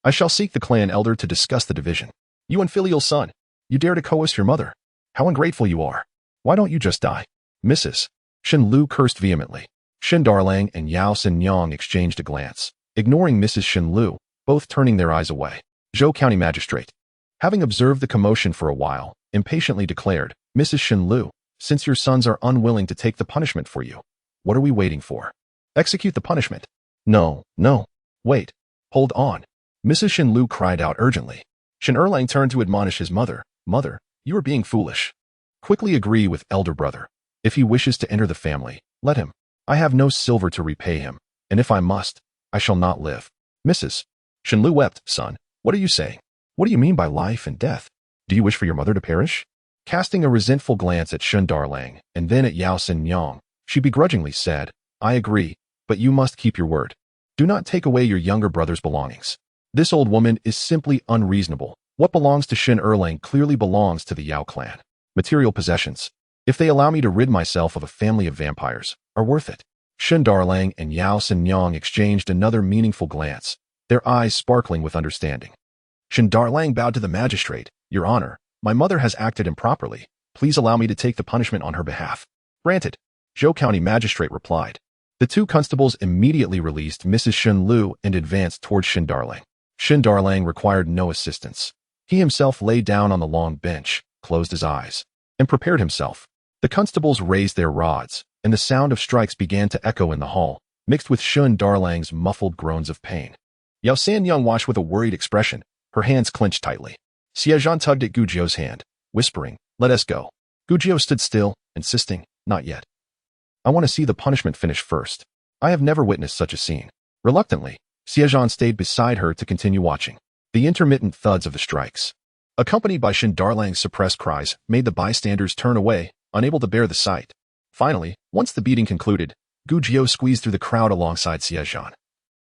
I shall seek the clan elder to discuss the division. You unfilial son, you dare to coerce your mother. How ungrateful you are. Why don't you just die? Mrs. Xin Lu cursed vehemently. Xie Zhan and Yao Xinyang exchanged a glance, ignoring Mrs. Xin Lu, both turning their eyes away. Zhou County Magistrate, having observed the commotion for a while, impatiently declared, Mrs. Xin Lu, since your sons are unwilling to take the punishment for you, what are we waiting for? Execute the punishment. No, no. Wait. Hold on. Mrs. Xin Lu cried out urgently. Xie Zhan turned to admonish his mother. Mother, you are being foolish. Quickly agree with elder brother. If he wishes to enter the family, let him. I have no silver to repay him, and if I must, I shall not live. Mrs. Xin Lu wept, son, what are you saying? What do you mean by life and death? Do you wish for your mother to perish? Casting a resentful glance at Xie Zhan and then at Yao Xinyang, she begrudgingly said, I agree, but you must keep your word. Do not take away your younger brother's belongings. This old woman is simply unreasonable. What belongs to Xie Zhan clearly belongs to the Yao clan. Material possessions, if they allow me to rid myself of a family of vampires, are worth it. Xie Zhan and Yao Xinyang exchanged another meaningful glance, their eyes sparkling with understanding. Xie Zhan bowed to the magistrate. Your Honor, my mother has acted improperly. Please allow me to take the punishment on her behalf. Granted, Zhou County Magistrate replied. The 2 constables immediately released Mrs. Xin Lu and advanced towards Xie Zhan. Xie Zhan required no assistance. He himself lay down on the long bench, closed his eyes, and prepared himself. The constables raised their rods, and the sound of strikes began to echo in the hall, mixed with Xie Zhan's muffled groans of pain. Yao Sanyang watched with a worried expression, her hands clenched tightly. Xie Zhan tugged at Gu Jiu's hand, whispering, "Let us go." Gu Jiu stood still, insisting, "Not yet. I want to see the punishment finish first. I have never witnessed such a scene." Reluctantly, Xie Zhan stayed beside her to continue watching. The intermittent thuds of the strikes, accompanied by Shin Darlang's suppressed cries, made the bystanders turn away, unable to bear the sight. Finally, once the beating concluded, Gu Jiu squeezed through the crowd alongside Xie Zhan,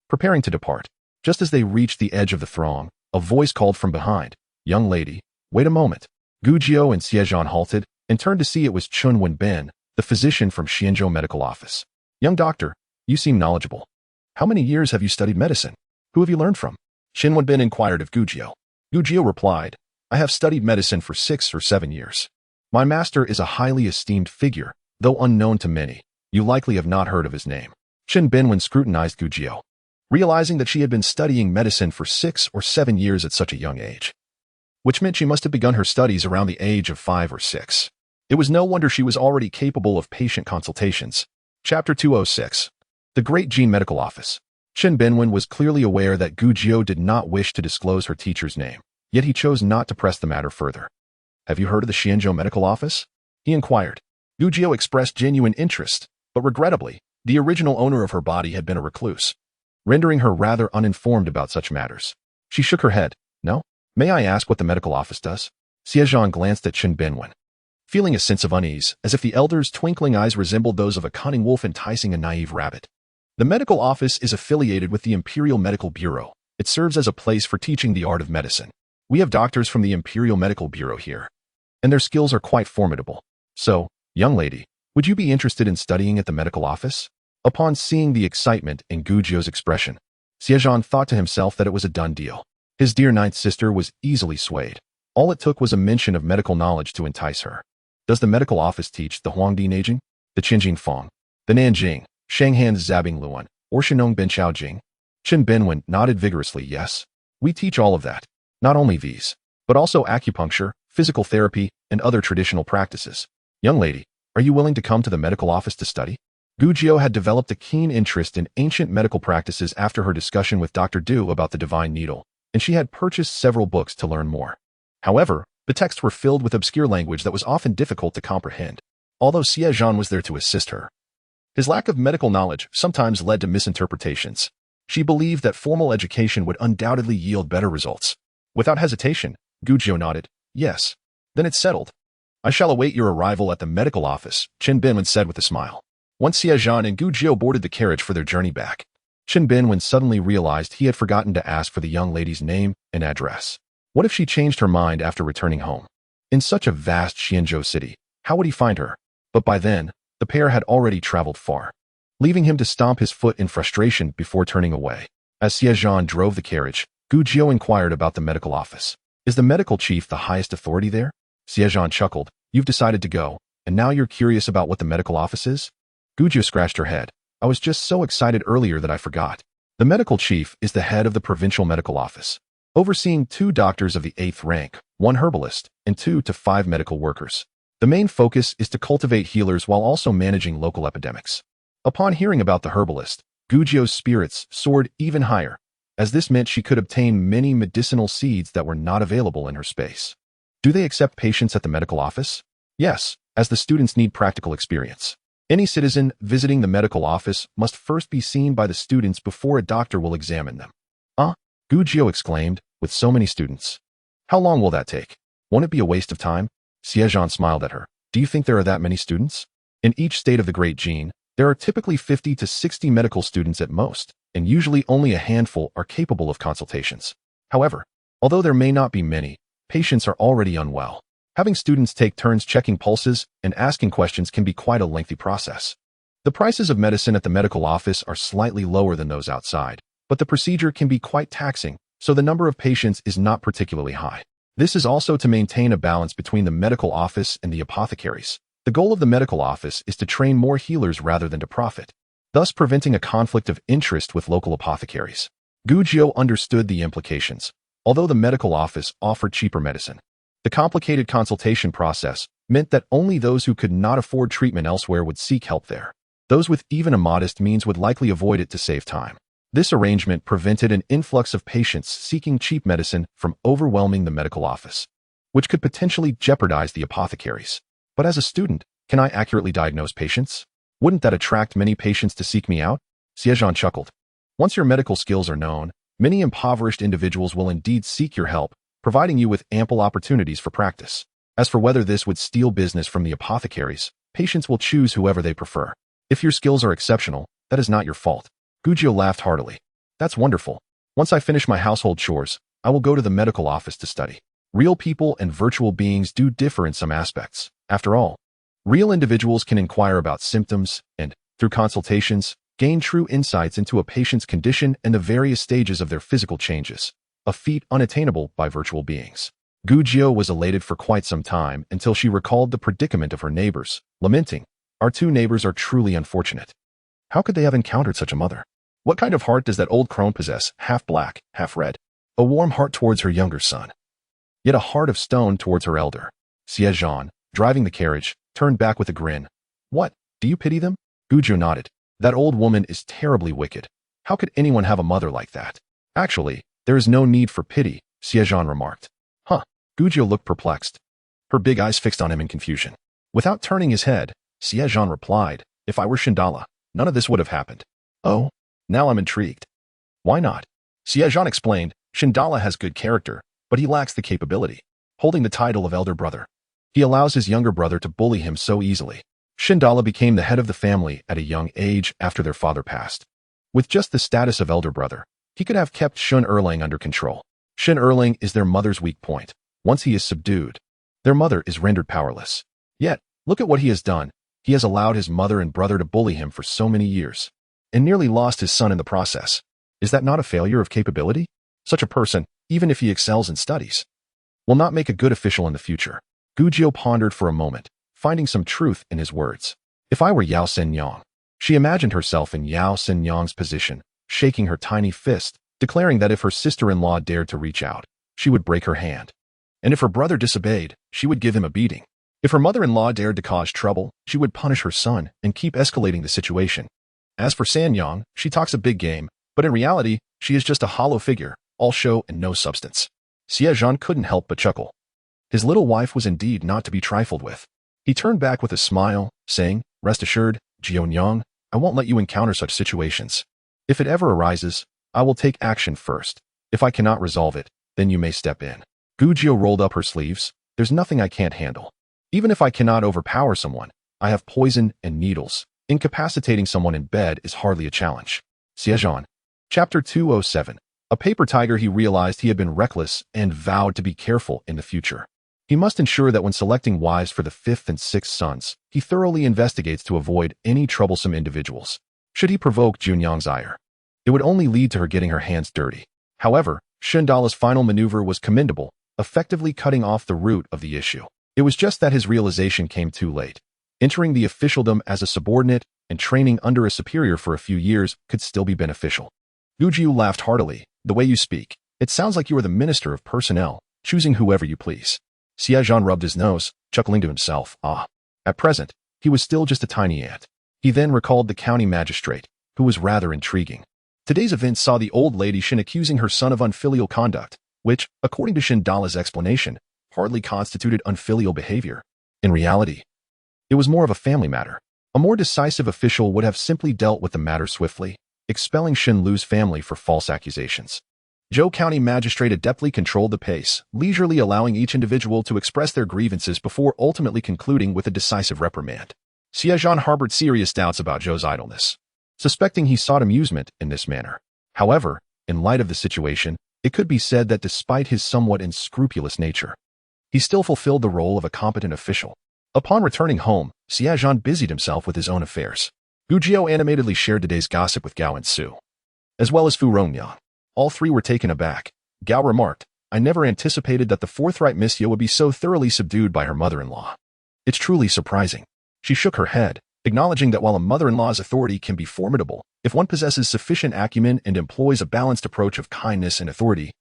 preparing to depart. Just as they reached the edge of the throng, a voice called from behind, "Young lady, wait a moment." Gu Jiu and Xie Zhan halted and turned to see it was Chun Wenbin, the physician from Xianzhou Medical Office. "Young doctor, you seem knowledgeable. How many years have you studied medicine? Who have you learned from?" Xin Wenbin inquired of Gu Jiu. Gu Jiu replied, "I have studied medicine for 6 or 7 years. My master is a highly esteemed figure, though unknown to many. You likely have not heard of his name." Xin Binwen scrutinized Gu Jiu, realizing that she had been studying medicine for 6 or 7 years at such a young age, which meant she must have begun her studies around the age of 5 or 6. It was no wonder she was already capable of patient consultations. Chapter 206. The Great Jin Medical Office. Chen Binwen was clearly aware that Gu Jiu did not wish to disclose her teacher's name, yet he chose not to press the matter further. "Have you heard of the Xianzhou Medical Office?" he inquired. Gu Jiu expressed genuine interest, but regrettably, the original owner of her body had been a recluse, rendering her rather uninformed about such matters. She shook her head. "No? May I ask what the medical office does?" Xie Zhan glanced at Chen Binwen, feeling a sense of unease, as if the elder's twinkling eyes resembled those of a cunning wolf enticing a naive rabbit. The medical office is affiliated with the Imperial Medical Bureau. It serves as a place for teaching the art of medicine. We have doctors from the Imperial Medical Bureau here, and their skills are quite formidable. So, young lady, would you be interested in studying at the medical office? Upon seeing the excitement in Gu Jiu's expression, Xie Zhan thought to himself that it was a done deal. His dear ninth sister was easily swayed. All it took was a mention of medical knowledge to entice her. Does the medical office teach the Huangdi Neijing, the Qinjing Feng, the Nanjing, Shanghan Zabing Luan, or Shenong Ben Chao Jing? Chen Binwen nodded vigorously. "Yes, we teach all of that. Not only these, but also acupuncture, physical therapy, and other traditional practices. Young lady, are you willing to come to the medical office to study?" Gu Jiu had developed a keen interest in ancient medical practices after her discussion with Dr. Du about the divine needle, and she had purchased several books to learn more. However, the texts were filled with obscure language that was often difficult to comprehend. Although Xie Zhan was there to assist her, his lack of medical knowledge sometimes led to misinterpretations. She believed that formal education would undoubtedly yield better results. Without hesitation, Gu Jiu nodded. "Yes. Then it's settled. I shall await your arrival at the medical office," Chen Binwen said with a smile. Once Xie Zhan and Gu Jiu boarded the carriage for their journey back, Chen Binwen suddenly realized he had forgotten to ask for the young lady's name and address. What if she changed her mind after returning home? In such a vast Xianzhou city, how would he find her? But by then, the pair had already traveled far, leaving him to stomp his foot in frustration before turning away. As Xie Zhan drove the carriage, Gu Jiu inquired about the medical office. "Is the medical chief the highest authority there?" Xie Zhan chuckled. "You've decided to go, and now you're curious about what the medical office is?" Gu Jiu scratched her head. "I was just so excited earlier that I forgot. The medical chief is the head of the provincial medical office, overseeing 2 doctors of the 8th rank, 1 herbalist, and 2 to 5 medical workers. The main focus is to cultivate healers while also managing local epidemics." Upon hearing about the herbalist, Gu Jiu's spirits soared even higher, as this meant she could obtain many medicinal seeds that were not available in her space. "Do they accept patients at the medical office?" "Yes, as the students need practical experience. Any citizen visiting the medical office must first be seen by the students before a doctor will examine them." "Ah," Gu Jiu exclaimed, "with so many students. How long will that take? Won't it be a waste of time?" Xie Zhan smiled at her. "Do you think there are that many students? In each state of the Great Jin, there are typically 50 to 60 medical students at most, and usually only a handful are capable of consultations. However, although there may not be many, patients are already unwell. Having students take turns checking pulses and asking questions can be quite a lengthy process. The prices of medicine at the medical office are slightly lower than those outside, but the procedure can be quite taxing, so the number of patients is not particularly high. This is also to maintain a balance between the medical office and the apothecaries. The goal of the medical office is to train more healers rather than to profit, thus preventing a conflict of interest with local apothecaries." Gu Jiu understood the implications. Although the medical office offered cheaper medicine, the complicated consultation process meant that only those who could not afford treatment elsewhere would seek help there. Those with even a modest means would likely avoid it to save time. This arrangement prevented an influx of patients seeking cheap medicine from overwhelming the medical office, which could potentially jeopardize the apothecaries. But as a student, can I accurately diagnose patients? Wouldn't that attract many patients to seek me out? Xie Zhan chuckled. Once your medical skills are known, many impoverished individuals will indeed seek your help, providing you with ample opportunities for practice. As for whether this would steal business from the apothecaries, patients will choose whoever they prefer. If your skills are exceptional, that is not your fault. Gujio laughed heartily. That's wonderful. Once I finish my household chores, I will go to the medical office to study. Real people and virtual beings do differ in some aspects. After all, real individuals can inquire about symptoms and, through consultations, gain true insights into a patient's condition and the various stages of their physical changes, a feat unattainable by virtual beings. Gujio was elated for quite some time until she recalled the predicament of her neighbors, lamenting, "Our two neighbors are truly unfortunate. How could they have encountered such a mother? What kind of heart does that old crone possess, half black, half red? A warm heart towards her younger son, yet a heart of stone towards her elder." Xie Zhan, driving the carriage, turned back with a grin. "What, do you pity them?" Gujio nodded. "That old woman is terribly wicked. How could anyone have a mother like that?" "Actually, there is no need for pity," Xie Zhan remarked. "Huh." Gujio looked perplexed, her big eyes fixed on him in confusion. Without turning his head, Xie Zhan replied, "If I were Shindala, none of this would have happened." "Oh, now I'm intrigued." "Why not?" Xie Zhan explained, "Shindala has good character, but he lacks the capability, holding the title of elder brother. He allows his younger brother to bully him so easily. Shindala became the head of the family at a young age after their father passed. With just the status of elder brother, he could have kept Shun Erlang under control. Shun Erlang is their mother's weak point. Once he is subdued, their mother is rendered powerless. Yet, look at what he has done. He has allowed his mother and brother to bully him for so many years, and nearly lost his son in the process. Is that not a failure of capability? Such a person, even if he excels in studies, will not make a good official in the future." Gujio pondered for a moment, finding some truth in his words. If I were Yao Shenyang, she imagined herself in Yao Shenyang's position, shaking her tiny fist, declaring that if her sister-in-law dared to reach out, she would break her hand. And if her brother disobeyed, she would give him a beating. If her mother-in-law dared to cause trouble, she would punish her son and keep escalating the situation. As for Sanyang, she talks a big game, but in reality, she is just a hollow figure, all show and no substance. Xie Zhan couldn't help but chuckle. His little wife was indeed not to be trifled with. He turned back with a smile, saying, "Rest assured, Jionyang, I won't let you encounter such situations. If it ever arises, I will take action first. If I cannot resolve it, then you may step in." Gujio rolled up her sleeves. "There's nothing I can't handle. Even if I cannot overpower someone, I have poison and needles. Incapacitating someone in bed is hardly a challenge." Xie Zhan. Chapter 207. A paper tiger. He realized he had been reckless and vowed to be careful in the future. He must ensure that when selecting wives for the fifth and sixth sons, he thoroughly investigates to avoid any troublesome individuals. Should he provoke Junyang's ire, it would only lead to her getting her hands dirty. However, Shindala's final maneuver was commendable, effectively cutting off the root of the issue. It was just that his realization came too late. Entering the officialdom as a subordinate and training under a superior for a few years could still be beneficial. Gujio laughed heartily. "The way you speak, it sounds like you are the minister of personnel, choosing whoever you please." Xie Zhan rubbed his nose, chuckling to himself. At present, he was still just a tiny ant. He then recalled the county magistrate, who was rather intriguing. Today's event saw the old lady Shin accusing her son of unfilial conduct, which, according to Shindala's explanation, hardly constituted unfilial behavior. In reality, it was more of a family matter. A more decisive official would have simply dealt with the matter swiftly, expelling Shin Lu's family for false accusations. Zhou County Magistrate adeptly controlled the pace, leisurely allowing each individual to express their grievances before ultimately concluding with a decisive reprimand. Xie Zhan harbored serious doubts about Zhou's idleness, suspecting he sought amusement in this manner. However, in light of the situation, it could be said that despite his somewhat unscrupulous nature, he still fulfilled the role of a competent official. Upon returning home, Xie Zhan busied himself with his own affairs. Gujio animatedly shared today's gossip with Gao and Su, as well as Fu Rongyang. All three were taken aback. Gao remarked, "I never anticipated that the forthright Miss Ye would be so thoroughly subdued by her mother-in-law. It's truly surprising." She shook her head, acknowledging that while a mother-in-law's authority can be formidable, if one possesses sufficient acumen and employs a balanced approach of kindness and authority,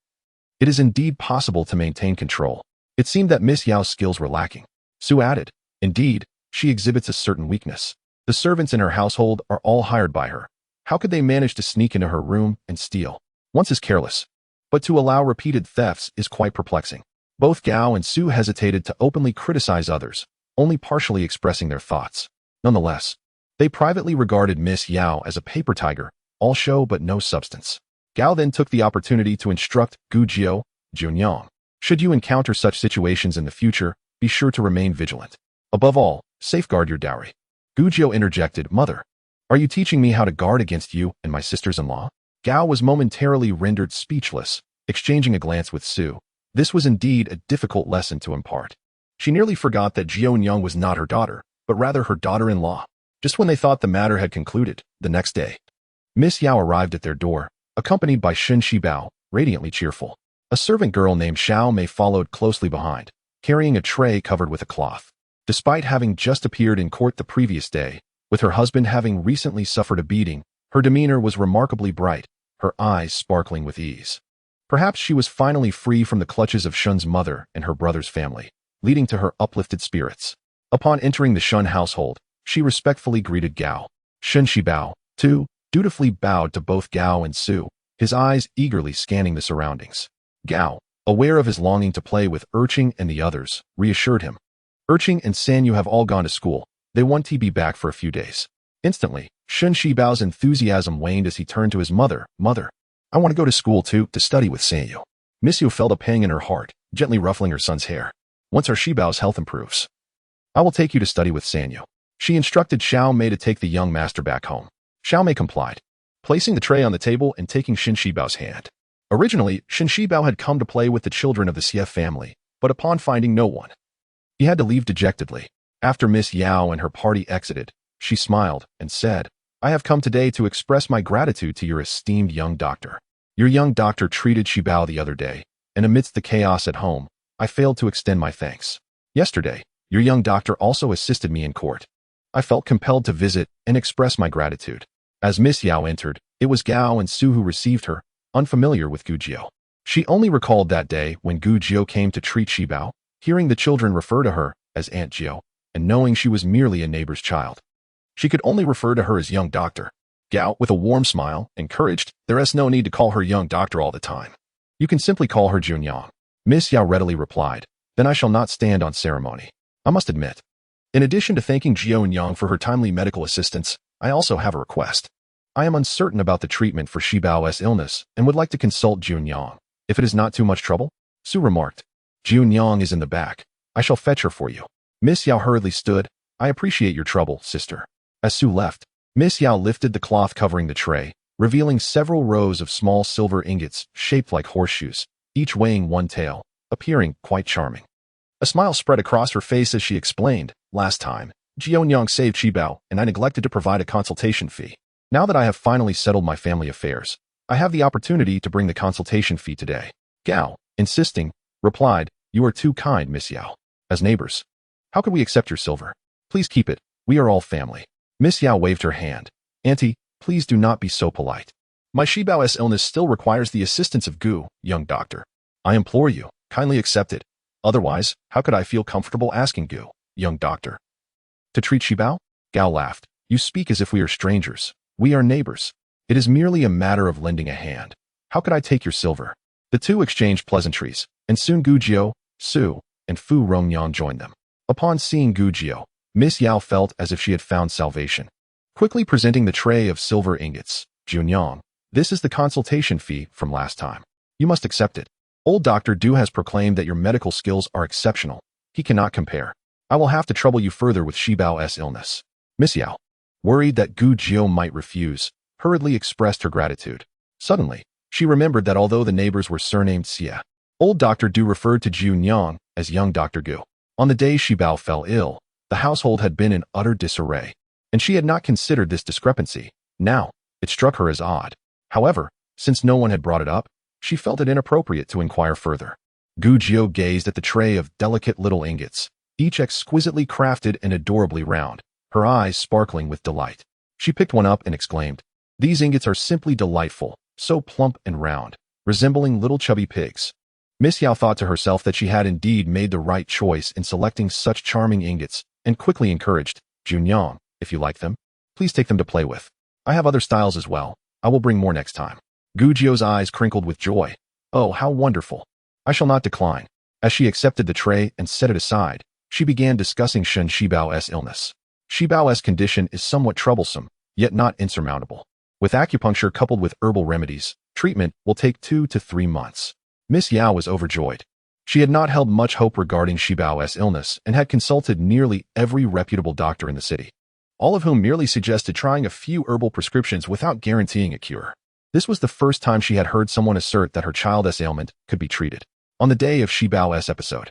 it is indeed possible to maintain control. It seemed that Miss Yao's skills were lacking. Su added, "Indeed, she exhibits a certain weakness. The servants in her household are all hired by her, How could they manage to sneak into her room and steal? Once is careless, but to allow repeated thefts is quite perplexing. Both Gao and Su hesitated to openly criticize others, only partially expressing their thoughts. Nonetheless, they privately regarded Miss Yao as a paper tiger, all show but no substance. Gao then took the opportunity to instruct Gu Jiao, Junyang. Should you encounter such situations in the future, be sure to remain vigilant. Above all, safeguard your dowry. Gu Jiao interjected, Mother, are you teaching me how to guard against you and my sisters-in-law? Gao was momentarily rendered speechless, exchanging a glance with Su. This was indeed a difficult lesson to impart. She nearly forgot that Jianyang was not her daughter, but rather her daughter-in-law. Just when they thought the matter had concluded, the next day, Miss Yao arrived at their door, accompanied by Shen Shibao, radiantly cheerful. A servant girl named Xiao Mei followed closely behind, carrying a tray covered with a cloth. Despite having just appeared in court the previous day, with her husband having recently suffered a beating, her demeanor was remarkably bright, her eyes sparkling with ease. Perhaps she was finally free from the clutches of Shun's mother and her brother's family, leading to her uplifted spirits. Upon entering the Shun household, she respectfully greeted Gao. Shen Shibao, too, dutifully bowed to both Gao and Su, his eyes eagerly scanning the surroundings. Gao, aware of his longing to play with Urching and the others, reassured him. Urching and Sanyu have all gone to school. They want to be back for a few days. Instantly, Shen Shibao's enthusiasm waned as he turned to his mother. Mother, I want to go to school too, to study with Sanyu. Miss Yu felt a pang in her heart, gently ruffling her son's hair. Once our Shibao's health improves, I will take you to study with Sanyu. She instructed Xiao Mei to take the young master back home. Xiao Mei complied, placing the tray on the table and taking Shen Shibao's hand. Originally, Shen Shibao had come to play with the children of the Xie family, but upon finding no one, he had to leave dejectedly. After Miss Yao and her party exited, she smiled and said, I have come today to express my gratitude to your esteemed young doctor. Your young doctor treated Shibao the other day, and amidst the chaos at home, I failed to extend my thanks. Yesterday, your young doctor also assisted me in court. I felt compelled to visit and express my gratitude. As Miss Yao entered, it was Gao and Su who received her, unfamiliar with Gu Jiao. She only recalled that day when Gu Jiao came to treat Shibao, hearing the children refer to her as Aunt Jiao, and knowing she was merely a neighbor's child. She could only refer to her as young doctor. Gao, with a warm smile, encouraged, there is no need to call her young doctor all the time. You can simply call her Junyang. Miss Yao readily replied, then I shall not stand on ceremony. I must admit, in addition to thanking Jianyang for her timely medical assistance, I also have a request. I am uncertain about the treatment for Shibao's illness and would like to consult Junyang. If it is not too much trouble, Su remarked. Junyang is in the back. I shall fetch her for you. Miss Yao hurriedly stood. I appreciate your trouble, sister. As Su left, Miss Yao lifted the cloth covering the tray, revealing several rows of small silver ingots shaped like horseshoes, each weighing one tael, appearing quite charming. A smile spread across her face as she explained, last time, Jianyang saved Shibao and I neglected to provide a consultation fee. Now that I have finally settled my family affairs, I have the opportunity to bring the consultation fee today. Gao, insisting, replied, you are too kind, Miss Yao. As neighbors, how could we accept your silver? Please keep it. We are all family. Miss Yao waved her hand. Auntie, please do not be so polite. My Shibao's illness still requires the assistance of Gu, young doctor. I implore you, kindly accept it. Otherwise, how could I feel comfortable asking Gu, young doctor, to treat Shibao? Gao laughed. You speak as if we are strangers. We are neighbors. It is merely a matter of lending a hand. How could I take your silver? The two exchanged pleasantries, and soon Gu Jiao, Su, and Fu Rongyang joined them. Upon seeing Gu Jiao, Miss Yao felt as if she had found salvation. Quickly presenting the tray of silver ingots, Junyang, this is the consultation fee from last time. You must accept it. Old Dr. Du has proclaimed that your medical skills are exceptional. He cannot compare. I will have to trouble you further with Shibao's illness. Miss Yao, worried that Gu Jiao might refuse, hurriedly expressed her gratitude. Suddenly, she remembered that although the neighbors were surnamed Xie, old Dr. Du referred to Junyang as young Dr. Gu. On the day Shibao fell ill, the household had been in utter disarray, and she had not considered this discrepancy. Now, it struck her as odd. However, since no one had brought it up, she felt it inappropriate to inquire further. Gu Jiao gazed at the tray of delicate little ingots, each exquisitely crafted and adorably round, her eyes sparkling with delight. She picked one up and exclaimed, these ingots are simply delightful, so plump and round, resembling little chubby pigs. Miss Yao thought to herself that she had indeed made the right choice in selecting such charming ingots, and quickly encouraged, Junyang, if you like them, please take them to play with. I have other styles as well. I will bring more next time. Gu Jiu's eyes crinkled with joy. Oh, how wonderful. I shall not decline. As she accepted the tray and set it aside, she began discussing Shen Shibao's illness. Shibao's condition is somewhat troublesome, yet not insurmountable. With acupuncture coupled with herbal remedies, treatment will take 2 to 3 months. Miss Yao was overjoyed. She had not held much hope regarding Shibao's illness and had consulted nearly every reputable doctor in the city, all of whom merely suggested trying a few herbal prescriptions without guaranteeing a cure. This was the first time she had heard someone assert that her child's ailment could be treated on the day of Shibao's episode.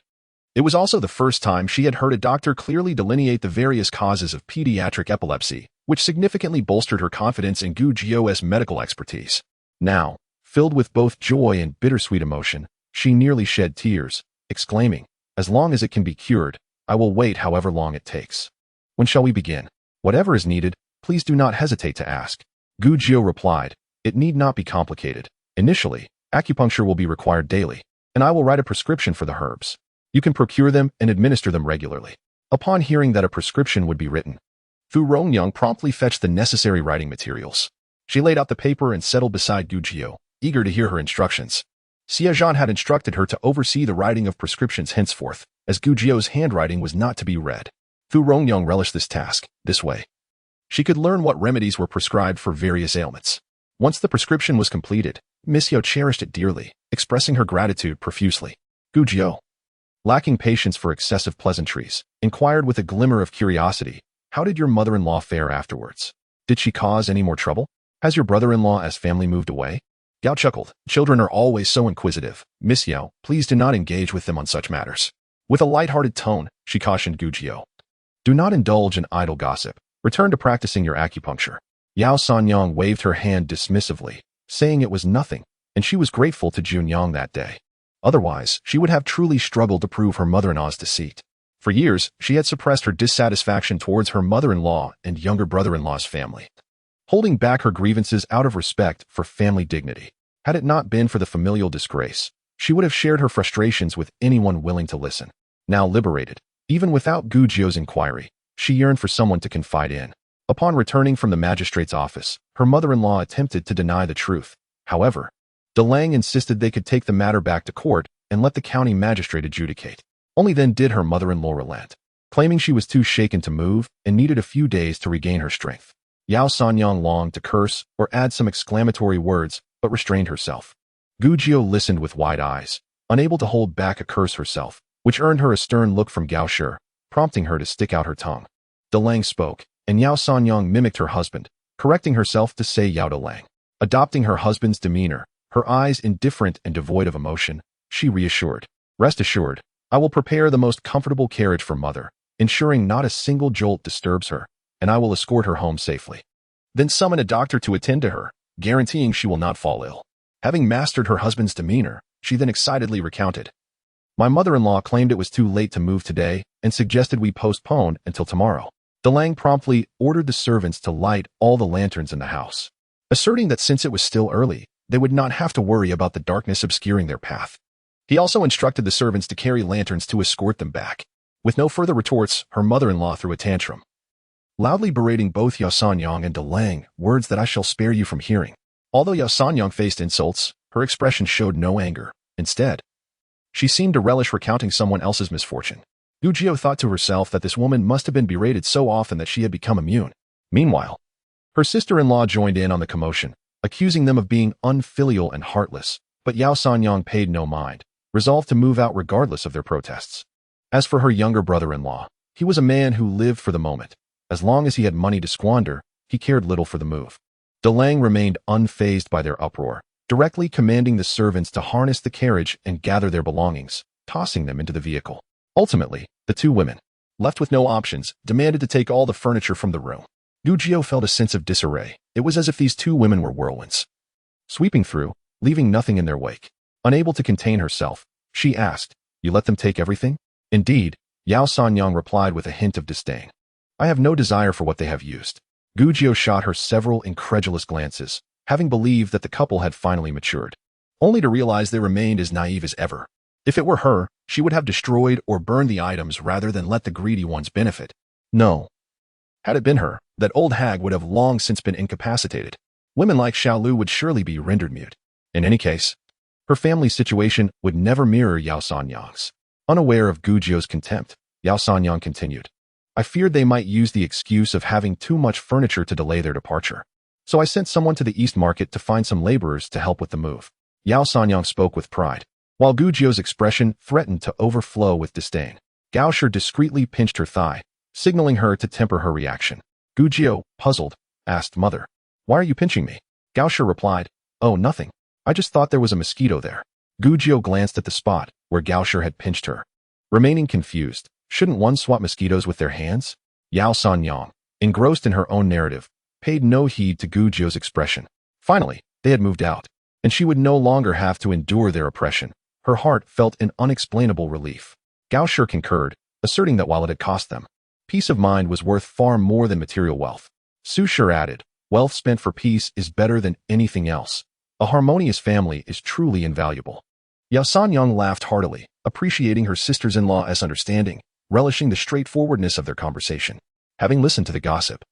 It was also the first time she had heard a doctor clearly delineate the various causes of pediatric epilepsy, which significantly bolstered her confidence in Gu Jiu's medical expertise. Now, filled with both joy and bittersweet emotion, she nearly shed tears, exclaiming, "As long as it can be cured, I will wait however long it takes. When shall we begin? Whatever is needed, please do not hesitate to ask." Gu Jiu replied, "It need not be complicated. Initially, acupuncture will be required daily, and I will write a prescription for the herbs. You can procure them and administer them regularly." Upon hearing that a prescription would be written, Fu Rongyang promptly fetched the necessary writing materials. She laid out the paper and settled beside Gu Jiu, eager to hear her instructions. Xie Zhan had instructed her to oversee the writing of prescriptions henceforth, as Gu Jiu's handwriting was not to be read. Fu Rongyang relished this task. This way, she could learn what remedies were prescribed for various ailments. Once the prescription was completed, Miss Yao cherished it dearly, expressing her gratitude profusely. Gu Jiu, lacking patience for excessive pleasantries, inquired with a glimmer of curiosity, "How did your mother-in-law fare afterwards? Did she cause any more trouble? Has your brother-in-law's family moved away?" Gao chuckled. "Children are always so inquisitive. Miss Yao, please do not engage with them on such matters." With a light-hearted tone, she cautioned Gu Jiu, "Do not indulge in idle gossip. Return to practicing your acupuncture." Yao Sanyang waved her hand dismissively, saying it was nothing, and she was grateful to Junyang that day. Otherwise, she would have truly struggled to prove her mother-in-law's deceit. For years, she had suppressed her dissatisfaction towards her mother-in-law and younger brother-in-law's family, holding back her grievances out of respect for family dignity. Had it not been for the familial disgrace, she would have shared her frustrations with anyone willing to listen. Now liberated, even without Gu Jiu's inquiry, she yearned for someone to confide in. Upon returning from the magistrate's office, her mother-in-law attempted to deny the truth. However, De Lang insisted they could take the matter back to court and let the county magistrate adjudicate. Only then did her mother-in-law relent, claiming she was too shaken to move and needed a few days to regain her strength. Yao Sanyang longed to curse or add some exclamatory words, but restrained herself. Gu Jiu listened with wide eyes, unable to hold back a curse herself, which earned her a stern look from Gao Shi, prompting her to stick out her tongue. De Lang spoke, and Yao Sanyang mimicked her husband, correcting herself to say Yao De Lang. Adopting her husband's demeanor, her eyes indifferent and devoid of emotion, she reassured, "Rest assured, I will prepare the most comfortable carriage for mother, ensuring not a single jolt disturbs her, and I will escort her home safely. Then summon a doctor to attend to her, guaranteeing she will not fall ill." Having mastered her husband's demeanor, she then excitedly recounted, "My mother-in-law claimed it was too late to move today and suggested we postpone until tomorrow." De Lang promptly ordered the servants to light all the lanterns in the house, asserting that since it was still early, they would not have to worry about the darkness obscuring their path. He also instructed the servants to carry lanterns to escort them back. With no further retorts, her mother-in-law threw a tantrum, loudly berating both Yao Sanyang and De Lang, words that I shall spare you from hearing. Although Yao Sanyang faced insults, her expression showed no anger. Instead, she seemed to relish recounting someone else's misfortune. Gu Jiu thought to herself that this woman must have been berated so often that she had become immune. Meanwhile, her sister-in-law joined in on the commotion, accusing them of being unfilial and heartless, but Yao Sanyang paid no mind, resolved to move out regardless of their protests. As for her younger brother-in-law, he was a man who lived for the moment. As long as he had money to squander, he cared little for the move. De Lang remained unfazed by their uproar, directly commanding the servants to harness the carriage and gather their belongings, tossing them into the vehicle. Ultimately, the two women, left with no options, demanded to take all the furniture from the room. Gu Jiu felt a sense of disarray. It was as if these two women were whirlwinds, sweeping through, leaving nothing in their wake. Unable to contain herself, she asked, "You let them take everything?" "Indeed," Yao Sanyang replied with a hint of disdain. "I have no desire for what they have used." Gu Jiu shot her several incredulous glances, having believed that the couple had finally matured, only to realize they remained as naive as ever. If it were her, she would have destroyed or burned the items rather than let the greedy ones benefit. No. Had it been her, That old hag would have long since been incapacitated. Women like Xiaolu would surely be rendered mute. In any case, her family's situation would never mirror Yao Sanyang's. Unaware of Gujio's contempt, Yao Sanyang continued. I feared they might use the excuse of having too much furniture to delay their departure. So I sent someone to the East Market to find some laborers to help with the move. Yao Sanyang spoke with pride, while Gujio's expression threatened to overflow with disdain. Gaoshi discreetly pinched her thigh, signaling her to temper her reaction. Gujio, puzzled, asked, Mother, why are you pinching me? Gaoshi replied, Oh, nothing. I just thought there was a mosquito there. Gujio glanced at the spot where Gaoshi had pinched her. Remaining confused, shouldn't one swat mosquitoes with their hands? Yao Sanyang, engrossed in her own narrative, paid no heed to Gujio's expression. Finally, they had moved out, and she would no longer have to endure their oppression. Her heart felt an unexplainable relief. Gaoshi concurred, asserting that while it had cost them, peace of mind was worth far more than material wealth. Su Shi added, Wealth spent for peace is better than anything else. A harmonious family is truly invaluable. Yao Sanyang laughed heartily, appreciating her sisters-in-law's understanding, relishing the straightforwardness of their conversation. Having listened to the gossip,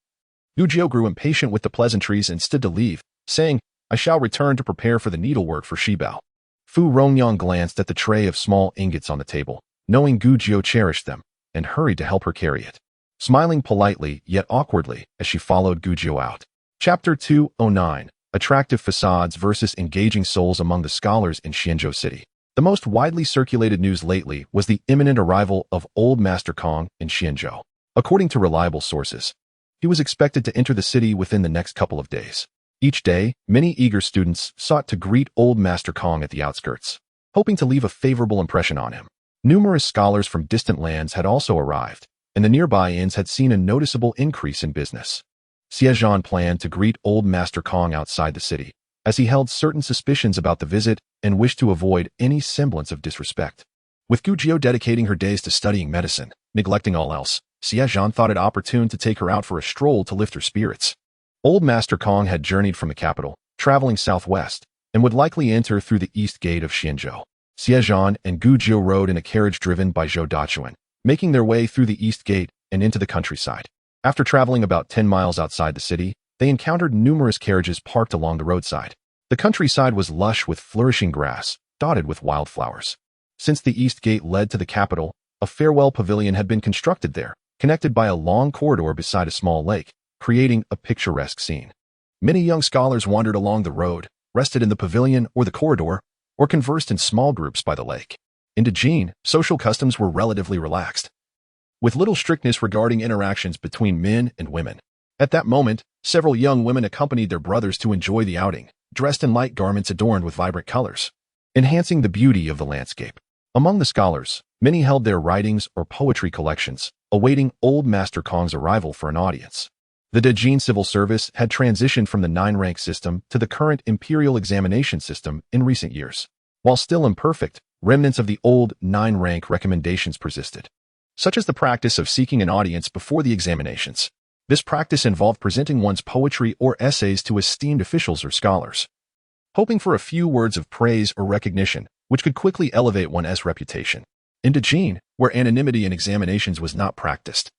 Gujio grew impatient with the pleasantries and stood to leave, saying, I shall return to prepare for the needlework for Shibao. Fu Rongyang glanced at the tray of small ingots on the table, knowing Gujio cherished them, and hurried to help her carry it, smiling politely yet awkwardly as she followed Gujio out. Chapter 209, Attractive Facades versus Engaging Souls Among the Scholars in Xianzhou City. The most widely circulated news lately was the imminent arrival of Old Master Kong in Xianzhou. According to reliable sources, he was expected to enter the city within the next couple of days. Each day, many eager students sought to greet Old Master Kong at the outskirts, hoping to leave a favorable impression on him. Numerous scholars from distant lands had also arrived, and the nearby inns had seen a noticeable increase in business. Xie Zhan planned to greet Old Master Kong outside the city, as he held certain suspicions about the visit and wished to avoid any semblance of disrespect. With Gujio dedicating her days to studying medicine, neglecting all else, Xie Zhan thought it opportune to take her out for a stroll to lift her spirits. Old Master Kong had journeyed from the capital, traveling southwest, and would likely enter through the east gate of Xianzhou. Xie Zhan and Gujio rode in a carriage driven by Zhou Dachuan, making their way through the east gate and into the countryside. After traveling about 10 miles outside the city, they encountered numerous carriages parked along the roadside. The countryside was lush with flourishing grass, dotted with wildflowers. Since the east gate led to the capital, a farewell pavilion had been constructed there, connected by a long corridor beside a small lake, creating a picturesque scene. Many young scholars wandered along the road, rested in the pavilion or the corridor, or conversed in small groups by the lake. In Dejin, social customs were relatively relaxed, with little strictness regarding interactions between men and women. At that moment, several young women accompanied their brothers to enjoy the outing, dressed in light garments adorned with vibrant colors, enhancing the beauty of the landscape. Among the scholars, many held their writings or poetry collections, awaiting Old Master Kong's arrival for an audience. The Dejin civil service had transitioned from the 9-rank system to the current imperial examination system in recent years. While still imperfect, remnants of the old 9-rank recommendations persisted, such as the practice of seeking an audience before the examinations. This practice involved presenting one's poetry or essays to esteemed officials or scholars, hoping for a few words of praise or recognition, which could quickly elevate one's reputation. In Dejin, where anonymity in examinations was not practiced,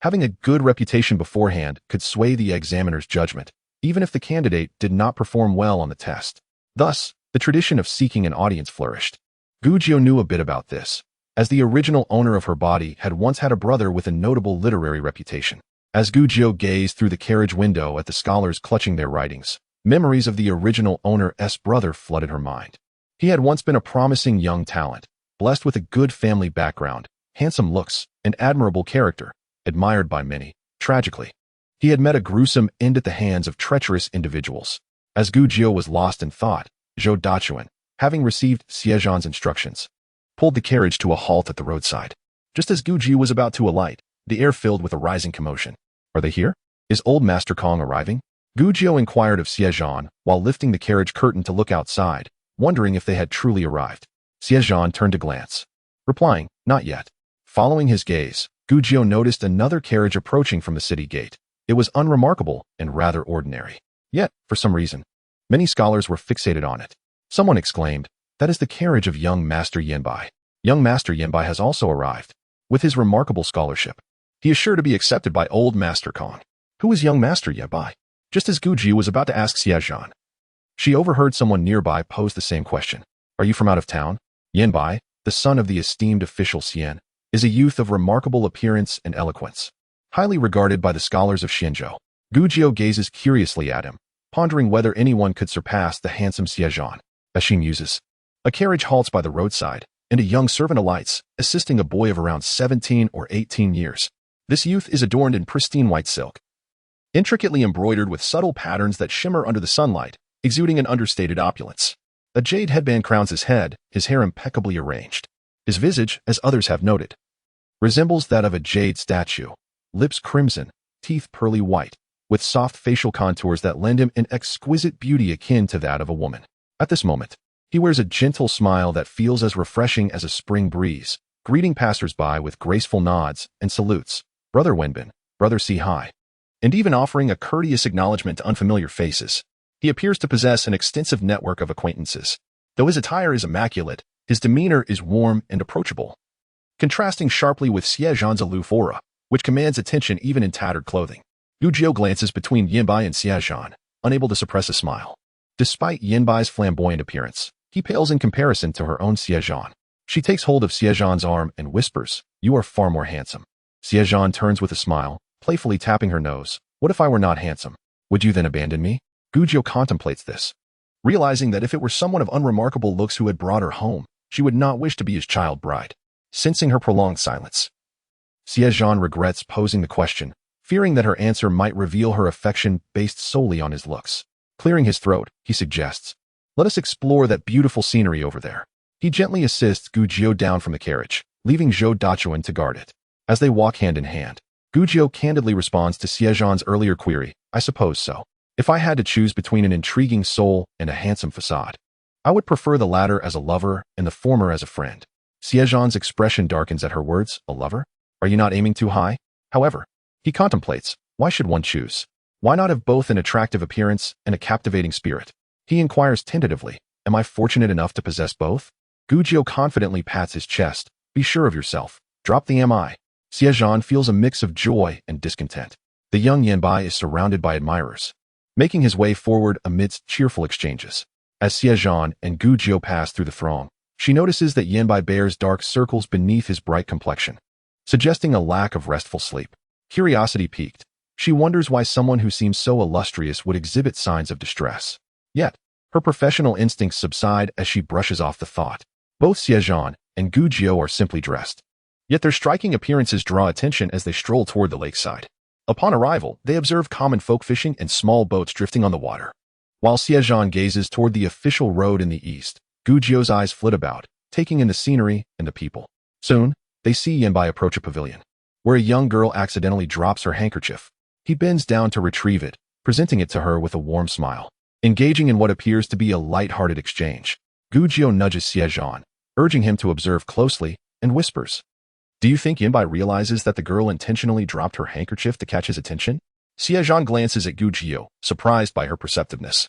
having a good reputation beforehand could sway the examiner's judgment, even if the candidate did not perform well on the test. Thus, the tradition of seeking an audience flourished. Gujio knew a bit about this, as the original owner of her body had once had a brother with a notable literary reputation. As Gujio gazed through the carriage window at the scholars clutching their writings, memories of the original owner's brother flooded her mind. He had once been a promising young talent, blessed with a good family background, handsome looks, and admirable character, admired by many. Tragically, he had met a gruesome end at the hands of treacherous individuals. As Gujio was lost in thought, Zhou Dachuan, having received Xie Zhan's instructions, pulled the carriage to a halt at the roadside. Just as Gujio was about to alight, the air filled with a rising commotion. Are they here? Is Old Master Kong arriving? Gujio inquired of Xie Zhan while lifting the carriage curtain to look outside, wondering if they had truly arrived. Xie Zhan turned to glance, replying, Not yet. Following his gaze, Gujio noticed another carriage approaching from the city gate. It was unremarkable and rather ordinary. Yet, for some reason, many scholars were fixated on it. Someone exclaimed, That is the carriage of young Master Yanbai. Young Master Yanbai has also arrived. With his remarkable scholarship, he is sure to be accepted by Old Master Kong, Who is young master Yanbai? Just as Gu Jiu was about to ask Xie Zhan, she overheard someone nearby pose the same question. Are you from out of town? Yanbai, the son of the esteemed official Xian, is a youth of remarkable appearance and eloquence, highly regarded by the scholars of Xinzhou. Gu Jiu gazes curiously at him, pondering whether anyone could surpass the handsome Xie Zhan. As she muses, a carriage halts by the roadside, and a young servant alights, assisting a boy of around 17 or 18 years. This youth is adorned in pristine white silk, intricately embroidered with subtle patterns that shimmer under the sunlight, exuding an understated opulence. A jade headband crowns his head, his hair impeccably arranged. His visage, as others have noted, resembles that of a jade statue, lips crimson, teeth pearly white, with soft facial contours that lend him an exquisite beauty akin to that of a woman. At this moment, he wears a gentle smile that feels as refreshing as a spring breeze, greeting passers-by with graceful nods and salutes, Brother Wenbin, Brother Si Hai, and even offering a courteous acknowledgement to unfamiliar faces. He appears to possess an extensive network of acquaintances. Though his attire is immaculate, his demeanor is warm and approachable, contrasting sharply with Xie Zhan's aloof aura, which commands attention even in tattered clothing. Gu Jiu glances between Yanbai and Xie Zhan, unable to suppress a smile. Despite Yanbai's flamboyant appearance, he pales in comparison to her own Xie Zhan. She takes hold of Xie Zhan's arm and whispers, "You are far more handsome." Xie Zhan turns with a smile, playfully tapping her nose. "What if I were not handsome? Would you then abandon me?" Gu Jiu contemplates this, realizing that if it were someone of unremarkable looks who had brought her home, she would not wish to be his child bride. Sensing her prolonged silence, Xie Zhan regrets posing the question, fearing that her answer might reveal her affection based solely on his looks. Clearing his throat, he suggests, "Let us explore that beautiful scenery over there." He gently assists Gu Jiu down from the carriage, leaving Zhou Dachuan to guard it. As they walk hand in hand, Gu Jiu candidly responds to Xie Zhan's earlier query, "I suppose so. If I had to choose between an intriguing soul and a handsome facade, I would prefer the latter as a lover and the former as a friend." Xie Zhan's expression darkens at her words. "A lover? Are you not aiming too high?" However, he contemplates, why should one choose? Why not have both an attractive appearance and a captivating spirit? He inquires tentatively, "Am I fortunate enough to possess both?" Gu Jiu confidently pats his chest. "Be sure of yourself. Drop the am I." Xie Zhan feels a mix of joy and discontent. The young Yanbai is surrounded by admirers, making his way forward amidst cheerful exchanges. As Xie Zhan and Gu Jiu pass through the throng, she notices that Yanbai bears dark circles beneath his bright complexion, suggesting a lack of restful sleep. Curiosity piqued, she wonders why someone who seems so illustrious would exhibit signs of distress. Yet, her professional instincts subside as she brushes off the thought. Both Xie Zhan and Gu Jiu are simply dressed, yet their striking appearances draw attention as they stroll toward the lakeside. Upon arrival, they observe common folk fishing and small boats drifting on the water. While Xie Zhan gazes toward the official road in the east, Gu Jiu's eyes flit about, taking in the scenery and the people. Soon, they see Yanbai approach a pavilion, where a young girl accidentally drops her handkerchief. He bends down to retrieve it, presenting it to her with a warm smile. Engaging in what appears to be a light-hearted exchange, Gu Jiu nudges Xie Zhan, urging him to observe closely, and whispers, "Do you think Yanbai realizes that the girl intentionally dropped her handkerchief to catch his attention?" Xie Zhan glances at Gu Jiu, surprised by her perceptiveness.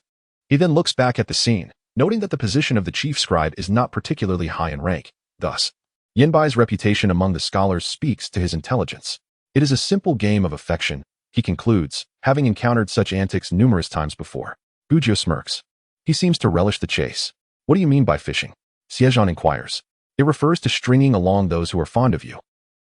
He then looks back at the scene, noting that the position of the chief scribe is not particularly high in rank. Thus, Yanbai's reputation among the scholars speaks to his intelligence. It is a simple game of affection, he concludes, having encountered such antics numerous times before. Gu Jiu smirks. He seems to relish the chase. "What do you mean by fishing?" Xie Zhan inquires. "It refers to stringing along those who are fond of you,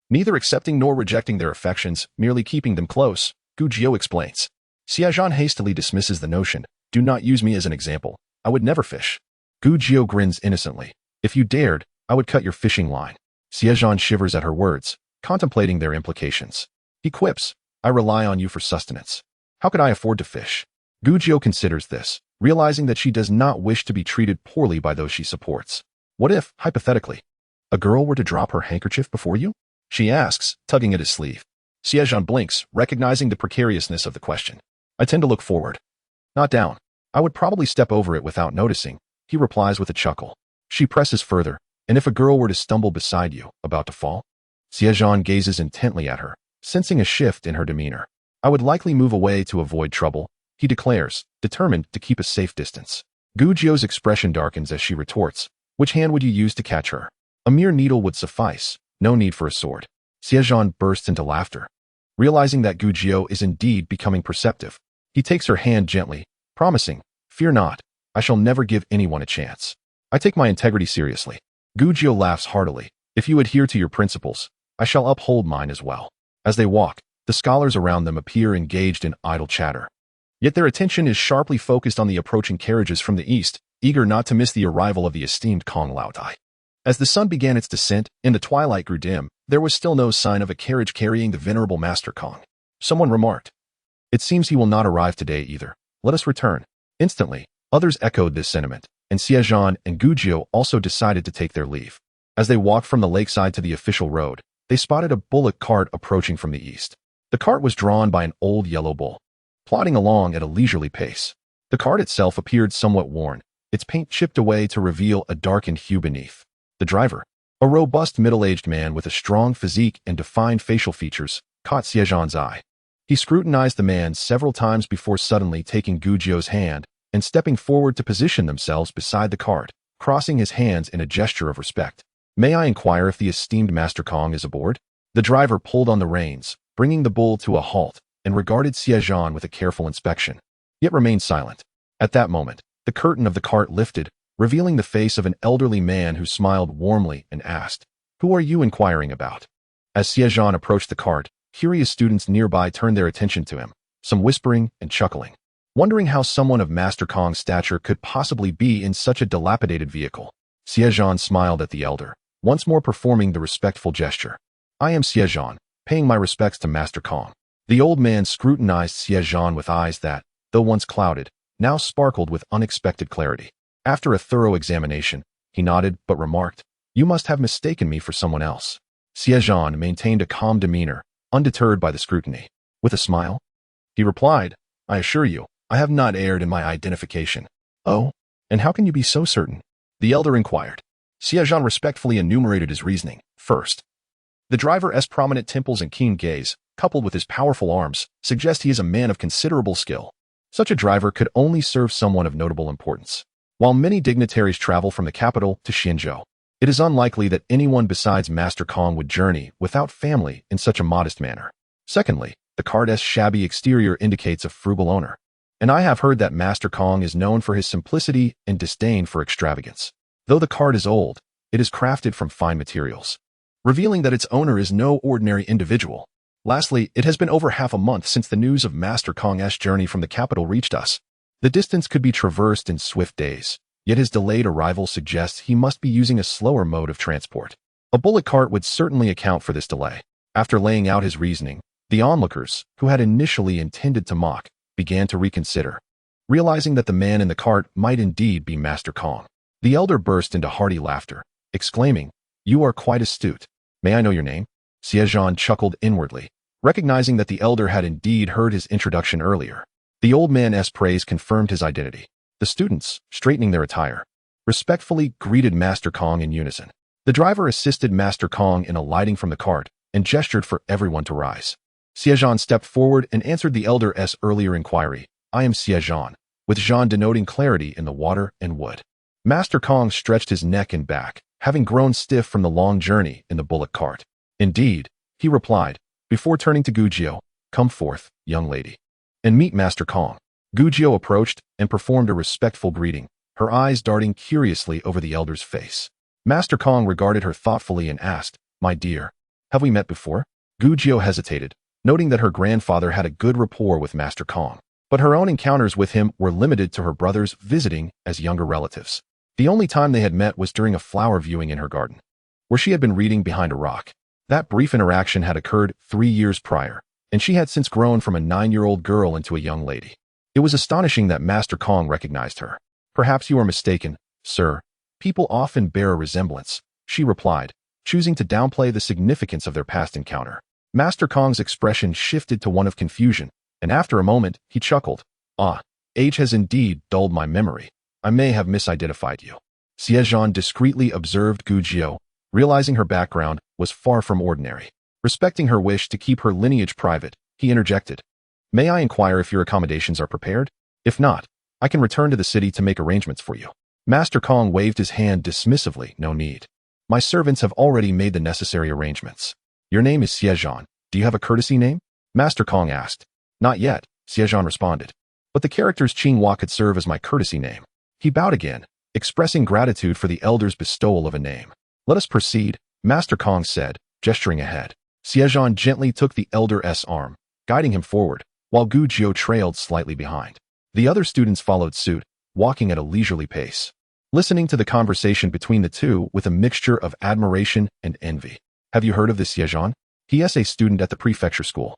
neither accepting nor rejecting their affections, merely keeping them close," Gu Jiu explains. Xie Zhan hastily dismisses the notion. "Do not use me as an example. I would never fish." Gu Jiu grins innocently. "If you dared, I would cut your fishing line." Xie Zhan shivers at her words, contemplating their implications. He quips, "I rely on you for sustenance. How could I afford to fish?" Gu Jiu considers this, realizing that she does not wish to be treated poorly by those she supports. "What if, hypothetically, a girl were to drop her handkerchief before you?" she asks, tugging at his sleeve. Xie Zhan blinks, recognizing the precariousness of the question. "I tend to look forward, not down. I would probably step over it without noticing," he replies with a chuckle. She presses further, "And if a girl were to stumble beside you, about to fall?" Xie Zhan gazes intently at her, sensing a shift in her demeanor. "I would likely move away to avoid trouble," he declares, determined to keep a safe distance. Gu Jiu's expression darkens as she retorts, "Which hand would you use to catch her? A mere needle would suffice, no need for a sword." Xie Zhan bursts into laughter. Realizing that Gujio is indeed becoming perceptive, he takes her hand gently, promising, "Fear not, I shall never give anyone a chance. I take my integrity seriously." Gujio laughs heartily. "If you adhere to your principles, I shall uphold mine as well." As they walk, the scholars around them appear engaged in idle chatter. Yet their attention is sharply focused on the approaching carriages from the east, eager not to miss the arrival of the esteemed Kong Laotai. As the sun began its descent and the twilight grew dim, there was still no sign of a carriage carrying the venerable Master Kong. Someone remarked, "It seems he will not arrive today either. Let us return." Instantly, others echoed this sentiment, and Xie Zhan and Gujio also decided to take their leave. As they walked from the lakeside to the official road, they spotted a bullock cart approaching from the east. The cart was drawn by an old yellow bull, plodding along at a leisurely pace. The cart itself appeared somewhat worn, its paint chipped away to reveal a darkened hue beneath. The driver, a robust middle-aged man with a strong physique and defined facial features, caught Xie Zhan's eye. He scrutinized the man several times before suddenly taking Gujio's hand and stepping forward to position themselves beside the cart, crossing his hands in a gesture of respect. "May I inquire if the esteemed Master Kong is aboard?" The driver pulled on the reins, bringing the bull to a halt, and regarded Xie Zhan with a careful inspection, yet remained silent. At that moment, the curtain of the cart lifted, revealing the face of an elderly man who smiled warmly and asked, "Who are you inquiring about?" As Xie Zhan approached the cart, curious students nearby turned their attention to him, some whispering and chuckling, wondering how someone of Master Kong's stature could possibly be in such a dilapidated vehicle. Xie Zhan smiled at the elder, once more performing the respectful gesture. "I am Xie Zhan, paying my respects to Master Kong." The old man scrutinized Xie Zhan with eyes that, though once clouded, now sparkled with unexpected clarity. After a thorough examination, he nodded but remarked, "You must have mistaken me for someone else." Xie Zhan maintained a calm demeanor, undeterred by the scrutiny. With a smile, he replied, "I assure you, I have not erred in my identification." "Oh, and how can you be so certain?" the elder inquired. Xie Zhan respectfully enumerated his reasoning. First, the driver's prominent temples and keen gaze, coupled with his powerful arms, suggest he is a man of considerable skill. Such a driver could only serve someone of notable importance. While many dignitaries travel from the capital to Xinzhou, it is unlikely that anyone besides Master Kong would journey without family in such a modest manner. Secondly, the cart's shabby exterior indicates a frugal owner, and I have heard that Master Kong is known for his simplicity and disdain for extravagance. Though the cart is old, it is crafted from fine materials, revealing that its owner is no ordinary individual. Lastly, it has been over half a month since the news of Master Kong's journey from the capital reached us. The distance could be traversed in swift days, yet his delayed arrival suggests he must be using a slower mode of transport. A bullock cart would certainly account for this delay. After laying out his reasoning, the onlookers, who had initially intended to mock, began to reconsider, realizing that the man in the cart might indeed be Master Kong. The elder burst into hearty laughter, exclaiming, "You are quite astute. May I know your name?" Xie Zhan chuckled inwardly, recognizing that the elder had indeed heard his introduction earlier. The old man's praise confirmed his identity. The students, straightening their attire, respectfully greeted Master Kong in unison. The driver assisted Master Kong in alighting from the cart and gestured for everyone to rise. Xie Zhan stepped forward and answered the elder's earlier inquiry. "I am Xie Zhan," with Zhan denoting clarity in the water and wood. Master Kong stretched his neck and back, having grown stiff from the long journey in the bullock cart. "Indeed," he replied, before turning to Gujio, "Come forth, young lady, and meet Master Kong." Gujio approached and performed a respectful greeting, her eyes darting curiously over the elder's face. Master Kong regarded her thoughtfully and asked, "My dear, have we met before?" Gujio hesitated, noting that her grandfather had a good rapport with Master Kong, but her own encounters with him were limited to her brothers visiting as younger relatives. The only time they had met was during a flower viewing in her garden, where she had been reading behind a rock. That brief interaction had occurred 3 years prior, and she had since grown from a 9-year-old girl into a young lady. It was astonishing that Master Kong recognized her. "Perhaps you are mistaken, sir. People often bear a resemblance," she replied, choosing to downplay the significance of their past encounter. Master Kong's expression shifted to one of confusion, and after a moment, he chuckled. "Ah, age has indeed dulled my memory. I may have misidentified you." Xie Zhan discreetly observed Gujio, realizing her background was far from ordinary. Respecting her wish to keep her lineage private, he interjected, "May I inquire if your accommodations are prepared? If not, I can return to the city to make arrangements for you." Master Kong waved his hand dismissively. "No need. My servants have already made the necessary arrangements." "Your name is Xie Zhan. Do you have a courtesy name?" Master Kong asked. Not yet, Xie Zhan responded. But the character's Qinghua could serve as my courtesy name. He bowed again, expressing gratitude for the elder's bestowal of a name. Let us proceed, Master Kong said, gesturing ahead. Xie Zhan gently took the elder's arm, guiding him forward, while Gu Jiu trailed slightly behind. The other students followed suit, walking at a leisurely pace, listening to the conversation between the two with a mixture of admiration and envy. Have you heard of this Xie Zhan? He is a student at the prefecture school.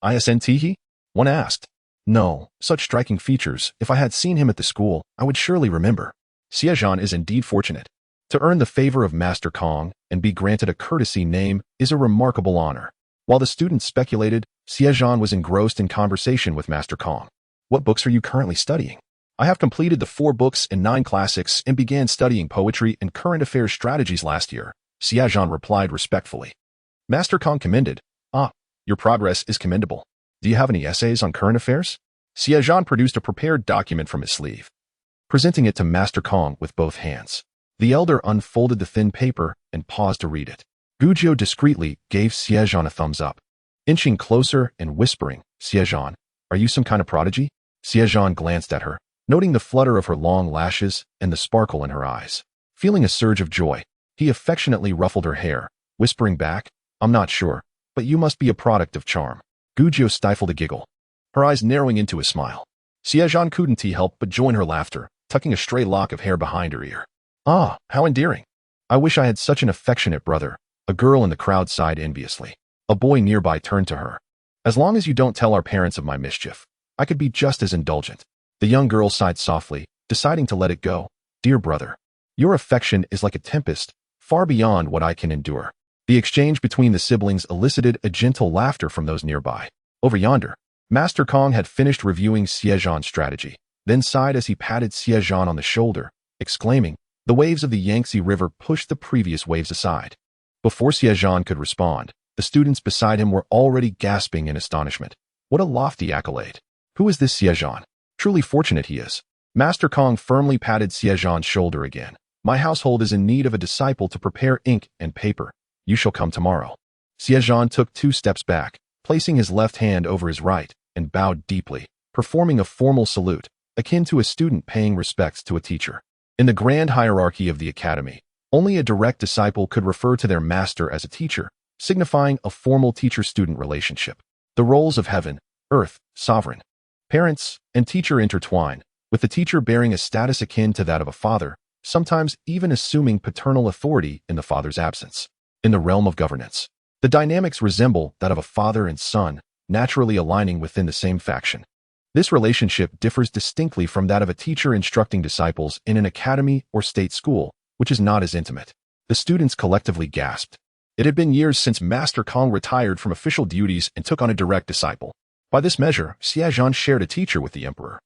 Isn't he? One asked. No, such striking features. If I had seen him at the school, I would surely remember. Xie Zhan is indeed fortunate. To earn the favor of Master Kong and be granted a courtesy name is a remarkable honor. While the students speculated, Xie Zhan was engrossed in conversation with Master Kong. What books are you currently studying? I have completed the 4 books and 9 classics and began studying poetry and current affairs strategies last year, Xie Zhan replied respectfully. Master Kong commended. Your progress is commendable. Do you have any essays on current affairs? Xie Zhan produced a prepared document from his sleeve, presenting it to Master Kong with both hands. The elder unfolded the thin paper and paused to read it. Gu Jiu discreetly gave Xie Zhan a thumbs up, inching closer and whispering, Xie Zhan, are you some kind of prodigy? Xie Zhan glanced at her, noting the flutter of her long lashes and the sparkle in her eyes. Feeling a surge of joy, he affectionately ruffled her hair, whispering back, I'm not sure, but you must be a product of charm. Gu Jiu stifled a giggle, her eyes narrowing into a smile. Xie Zhan couldn't help but join her laughter, tucking a stray lock of hair behind her ear. How endearing. I wish I had such an affectionate brother, a girl in the crowd sighed enviously. A boy nearby turned to her. As long as you don't tell our parents of my mischief, I could be just as indulgent. The young girl sighed softly, deciding to let it go. Dear brother, your affection is like a tempest, far beyond what I can endure. The exchange between the siblings elicited a gentle laughter from those nearby. Over yonder, Master Kong had finished reviewing Xie Zhan's strategy, then sighed as he patted Xie Zhan on the shoulder, exclaiming, the waves of the Yangtze River pushed the previous waves aside. Before Xie Zhan could respond, the students beside him were already gasping in astonishment. What a lofty accolade. Who is this Xie Zhan? Truly fortunate he is. Master Kong firmly patted Xie Zhan's shoulder again. My household is in need of a disciple to prepare ink and paper. You shall come tomorrow. Xie Zhan took 2 steps back, placing his left hand over his right, and bowed deeply, performing a formal salute, akin to a student paying respects to a teacher. In the grand hierarchy of the academy, only a direct disciple could refer to their master as a teacher, signifying a formal teacher-student relationship. The roles of heaven, earth, sovereign, parents, and teacher intertwine, with the teacher bearing a status akin to that of a father, sometimes even assuming paternal authority in the father's absence. In the realm of governance, the dynamics resemble that of a father and son, naturally aligning within the same faction. This relationship differs distinctly from that of a teacher instructing disciples in an academy or state school, which is not as intimate. The students collectively gasped. It had been years since Master Kong retired from official duties and took on a direct disciple. By this measure, Xie Zhan shared a teacher with the emperor,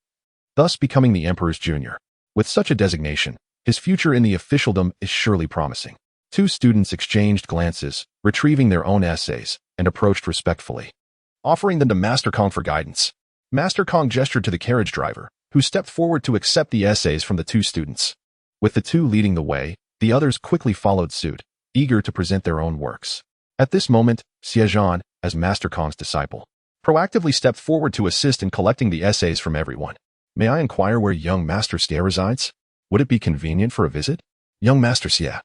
thus becoming the emperor's junior. With such a designation, his future in the officialdom is surely promising. 2 students exchanged glances, retrieving their own essays, and approached respectfully, offering them to Master Kong for guidance. Master Kong gestured to the carriage driver, who stepped forward to accept the essays from the 2 students. With the 2 leading the way, the others quickly followed suit, eager to present their own works. At this moment, Xie Zhan, as Master Kong's disciple, proactively stepped forward to assist in collecting the essays from everyone. May I inquire where young Master Xie resides? Would it be convenient for a visit? Young Master Xie.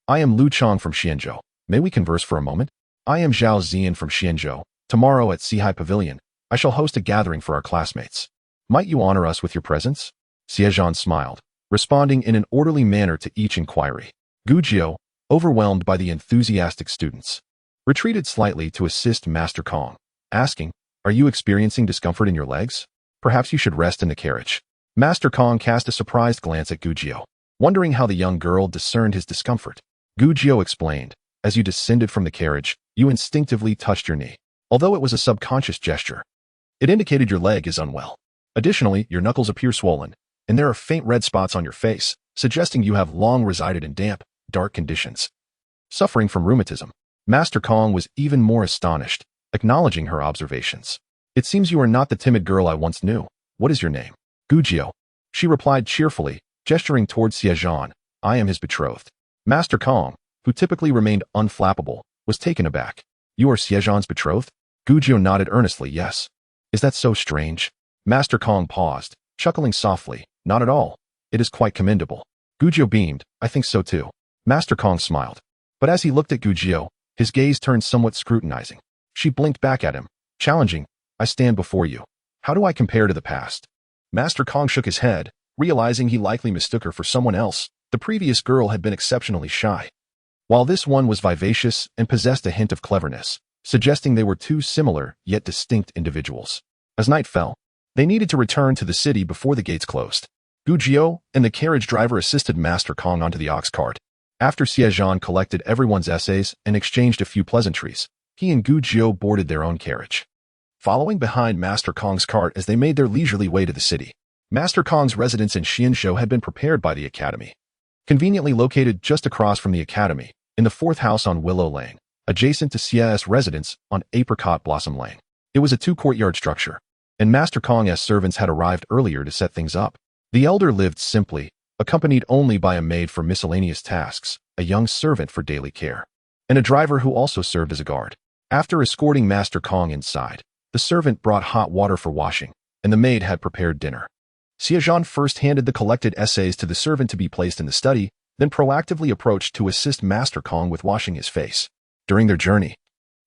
I am Lu Chong from Xianzhou. May we converse for a moment? I am Zhao Zian from Xianzhou. Tomorrow at Sihai Pavilion, I shall host a gathering for our classmates. Might you honor us with your presence? Xie Zhan smiled, responding in an orderly manner to each inquiry. Gu Jiu, overwhelmed by the enthusiastic students, retreated slightly to assist Master Kong, asking, are you experiencing discomfort in your legs? Perhaps you should rest in the carriage. Master Kong cast a surprised glance at Gu Jiu, wondering how the young girl discerned his discomfort. Gu Jiu explained, as you descended from the carriage, you instinctively touched your knee. Although it was a subconscious gesture, it indicated your leg is unwell. Additionally, your knuckles appear swollen, and there are faint red spots on your face, suggesting you have long resided in damp, dark conditions. Suffering from rheumatism. Master Kong was even more astonished, acknowledging her observations. It seems you are not the timid girl I once knew. What is your name? Gu Jiu. She replied cheerfully, gesturing towards Xie Zhan. I am his betrothed. Master Kong, who typically remained unflappable, was taken aback. You are Xie Zhan's betrothed? Gujio nodded earnestly, yes. Is that so strange? Master Kong paused, chuckling softly. Not at all. It is quite commendable. Gujio beamed. I think so too. Master Kong smiled. But as he looked at Gujio, his gaze turned somewhat scrutinizing. She blinked back at him, challenging. I stand before you. How do I compare to the past? Master Kong shook his head, realizing he likely mistook her for someone else. The previous girl had been exceptionally shy, while this one was vivacious and possessed a hint of cleverness, suggesting they were two similar yet distinct individuals. As night fell, they needed to return to the city before the gates closed. Gujio and the carriage driver assisted Master Kong onto the ox cart. After Xie Zhan collected everyone's essays and exchanged a few pleasantries, he and Gujio boarded their own carriage, following behind Master Kong's cart as they made their leisurely way to the city. Master Kong's residence in Xianzhou had been prepared by the academy, conveniently located just across from the academy, in the fourth house on Willow Lane, adjacent to Xie's residence on Apricot Blossom Lane. It was a two-courtyard structure, and Master Kong's servants had arrived earlier to set things up. The elder lived simply, accompanied only by a maid for miscellaneous tasks, a young servant for daily care, and a driver who also served as a guard. After escorting Master Kong inside, the servant brought hot water for washing, and the maid had prepared dinner. Xie Zhan first handed the collected essays to the servant to be placed in the study, then proactively approached to assist Master Kong with washing his face. During their journey,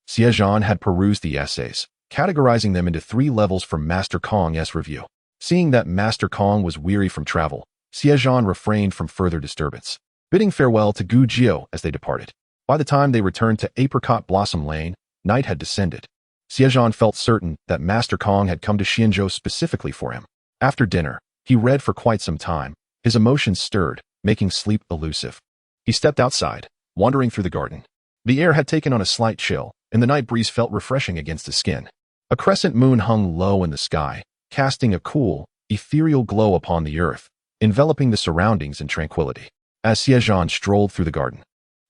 Xie Zhan had perused the essays, categorizing them into 3 levels for Master Kong's review. Seeing that Master Kong was weary from travel, Xie Zhan refrained from further disturbance, bidding farewell to Gujio as they departed. By the time they returned to Apricot Blossom Lane, night had descended. Xie Zhan felt certain that Master Kong had come to Xianzhou specifically for him. After dinner, he read for quite some time, his emotions stirred, making sleep elusive. He stepped outside, wandering through the garden. The air had taken on a slight chill, and the night breeze felt refreshing against his skin. A crescent moon hung low in the sky, casting a cool, ethereal glow upon the earth, enveloping the surroundings in tranquility. As Xie Zhan strolled through the garden,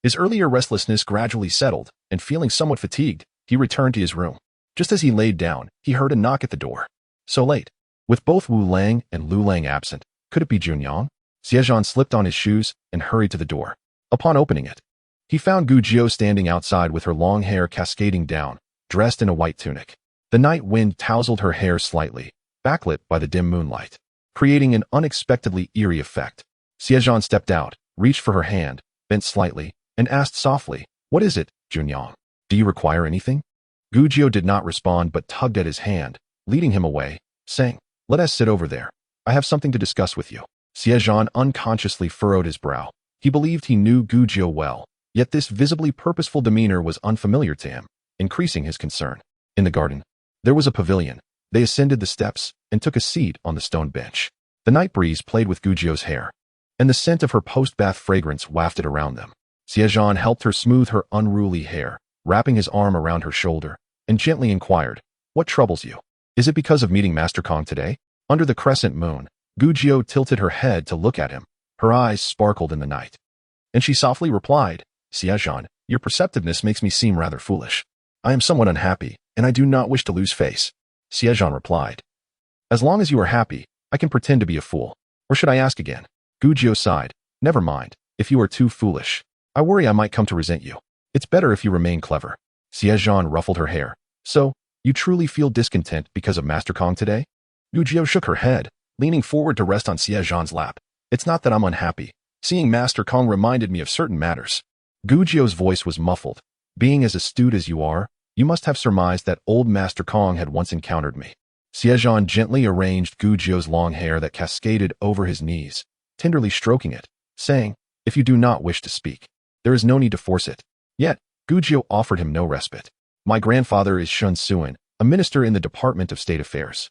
his earlier restlessness gradually settled, and feeling somewhat fatigued, he returned to his room. Just as he laid down, he heard a knock at the door. So late. With both Wu Lang and Lu Lang absent, could it be Junyang? Xie Zhan slipped on his shoes and hurried to the door. Upon opening it, he found Gujio standing outside with her long hair cascading down, dressed in a white tunic. The night wind tousled her hair slightly, backlit by the dim moonlight, creating an unexpectedly eerie effect. Xie Zhan stepped out, reached for her hand, bent slightly, and asked softly, "What is it, Junyang? Do you require anything?" Gujio did not respond but tugged at his hand, leading him away, saying, "Let us sit over there. I have something to discuss with you." Xie Zhan unconsciously furrowed his brow. He believed he knew Gujio well, yet this visibly purposeful demeanor was unfamiliar to him, increasing his concern. In the garden, there was a pavilion. They ascended the steps and took a seat on the stone bench. The night breeze played with Gujio's hair, and the scent of her post-bath fragrance wafted around them. Xie Zhan helped her smooth her unruly hair, wrapping his arm around her shoulder, and gently inquired, "What troubles you? Is it because of meeting Master Kong today?" Under the crescent moon, Gujio tilted her head to look at him. Her eyes sparkled in the night, and she softly replied, "Xie Zhan, your perceptiveness makes me seem rather foolish. I am somewhat unhappy, and I do not wish to lose face." Xie Zhan replied, "As long as you are happy, I can pretend to be a fool. Or should I ask again?" Gujio sighed. "Never mind. If you are too foolish, I worry I might come to resent you. It's better if you remain clever." Xie Zhan ruffled her hair. "So, you truly feel discontent because of Master Kong today?" Gujio shook her head, leaning forward to rest on Xie Zhan's lap. "It's not that I'm unhappy. Seeing Master Kong reminded me of certain matters." Gujio's voice was muffled. "Being as astute as you are, you must have surmised that old Master Kong had once encountered me." Xie Zhan gently arranged Gujio's long hair that cascaded over his knees, tenderly stroking it, saying, "If you do not wish to speak, there is no need to force it." Yet, Gujio offered him no respite. "My grandfather is Shun Suin, a minister in the Department of State Affairs.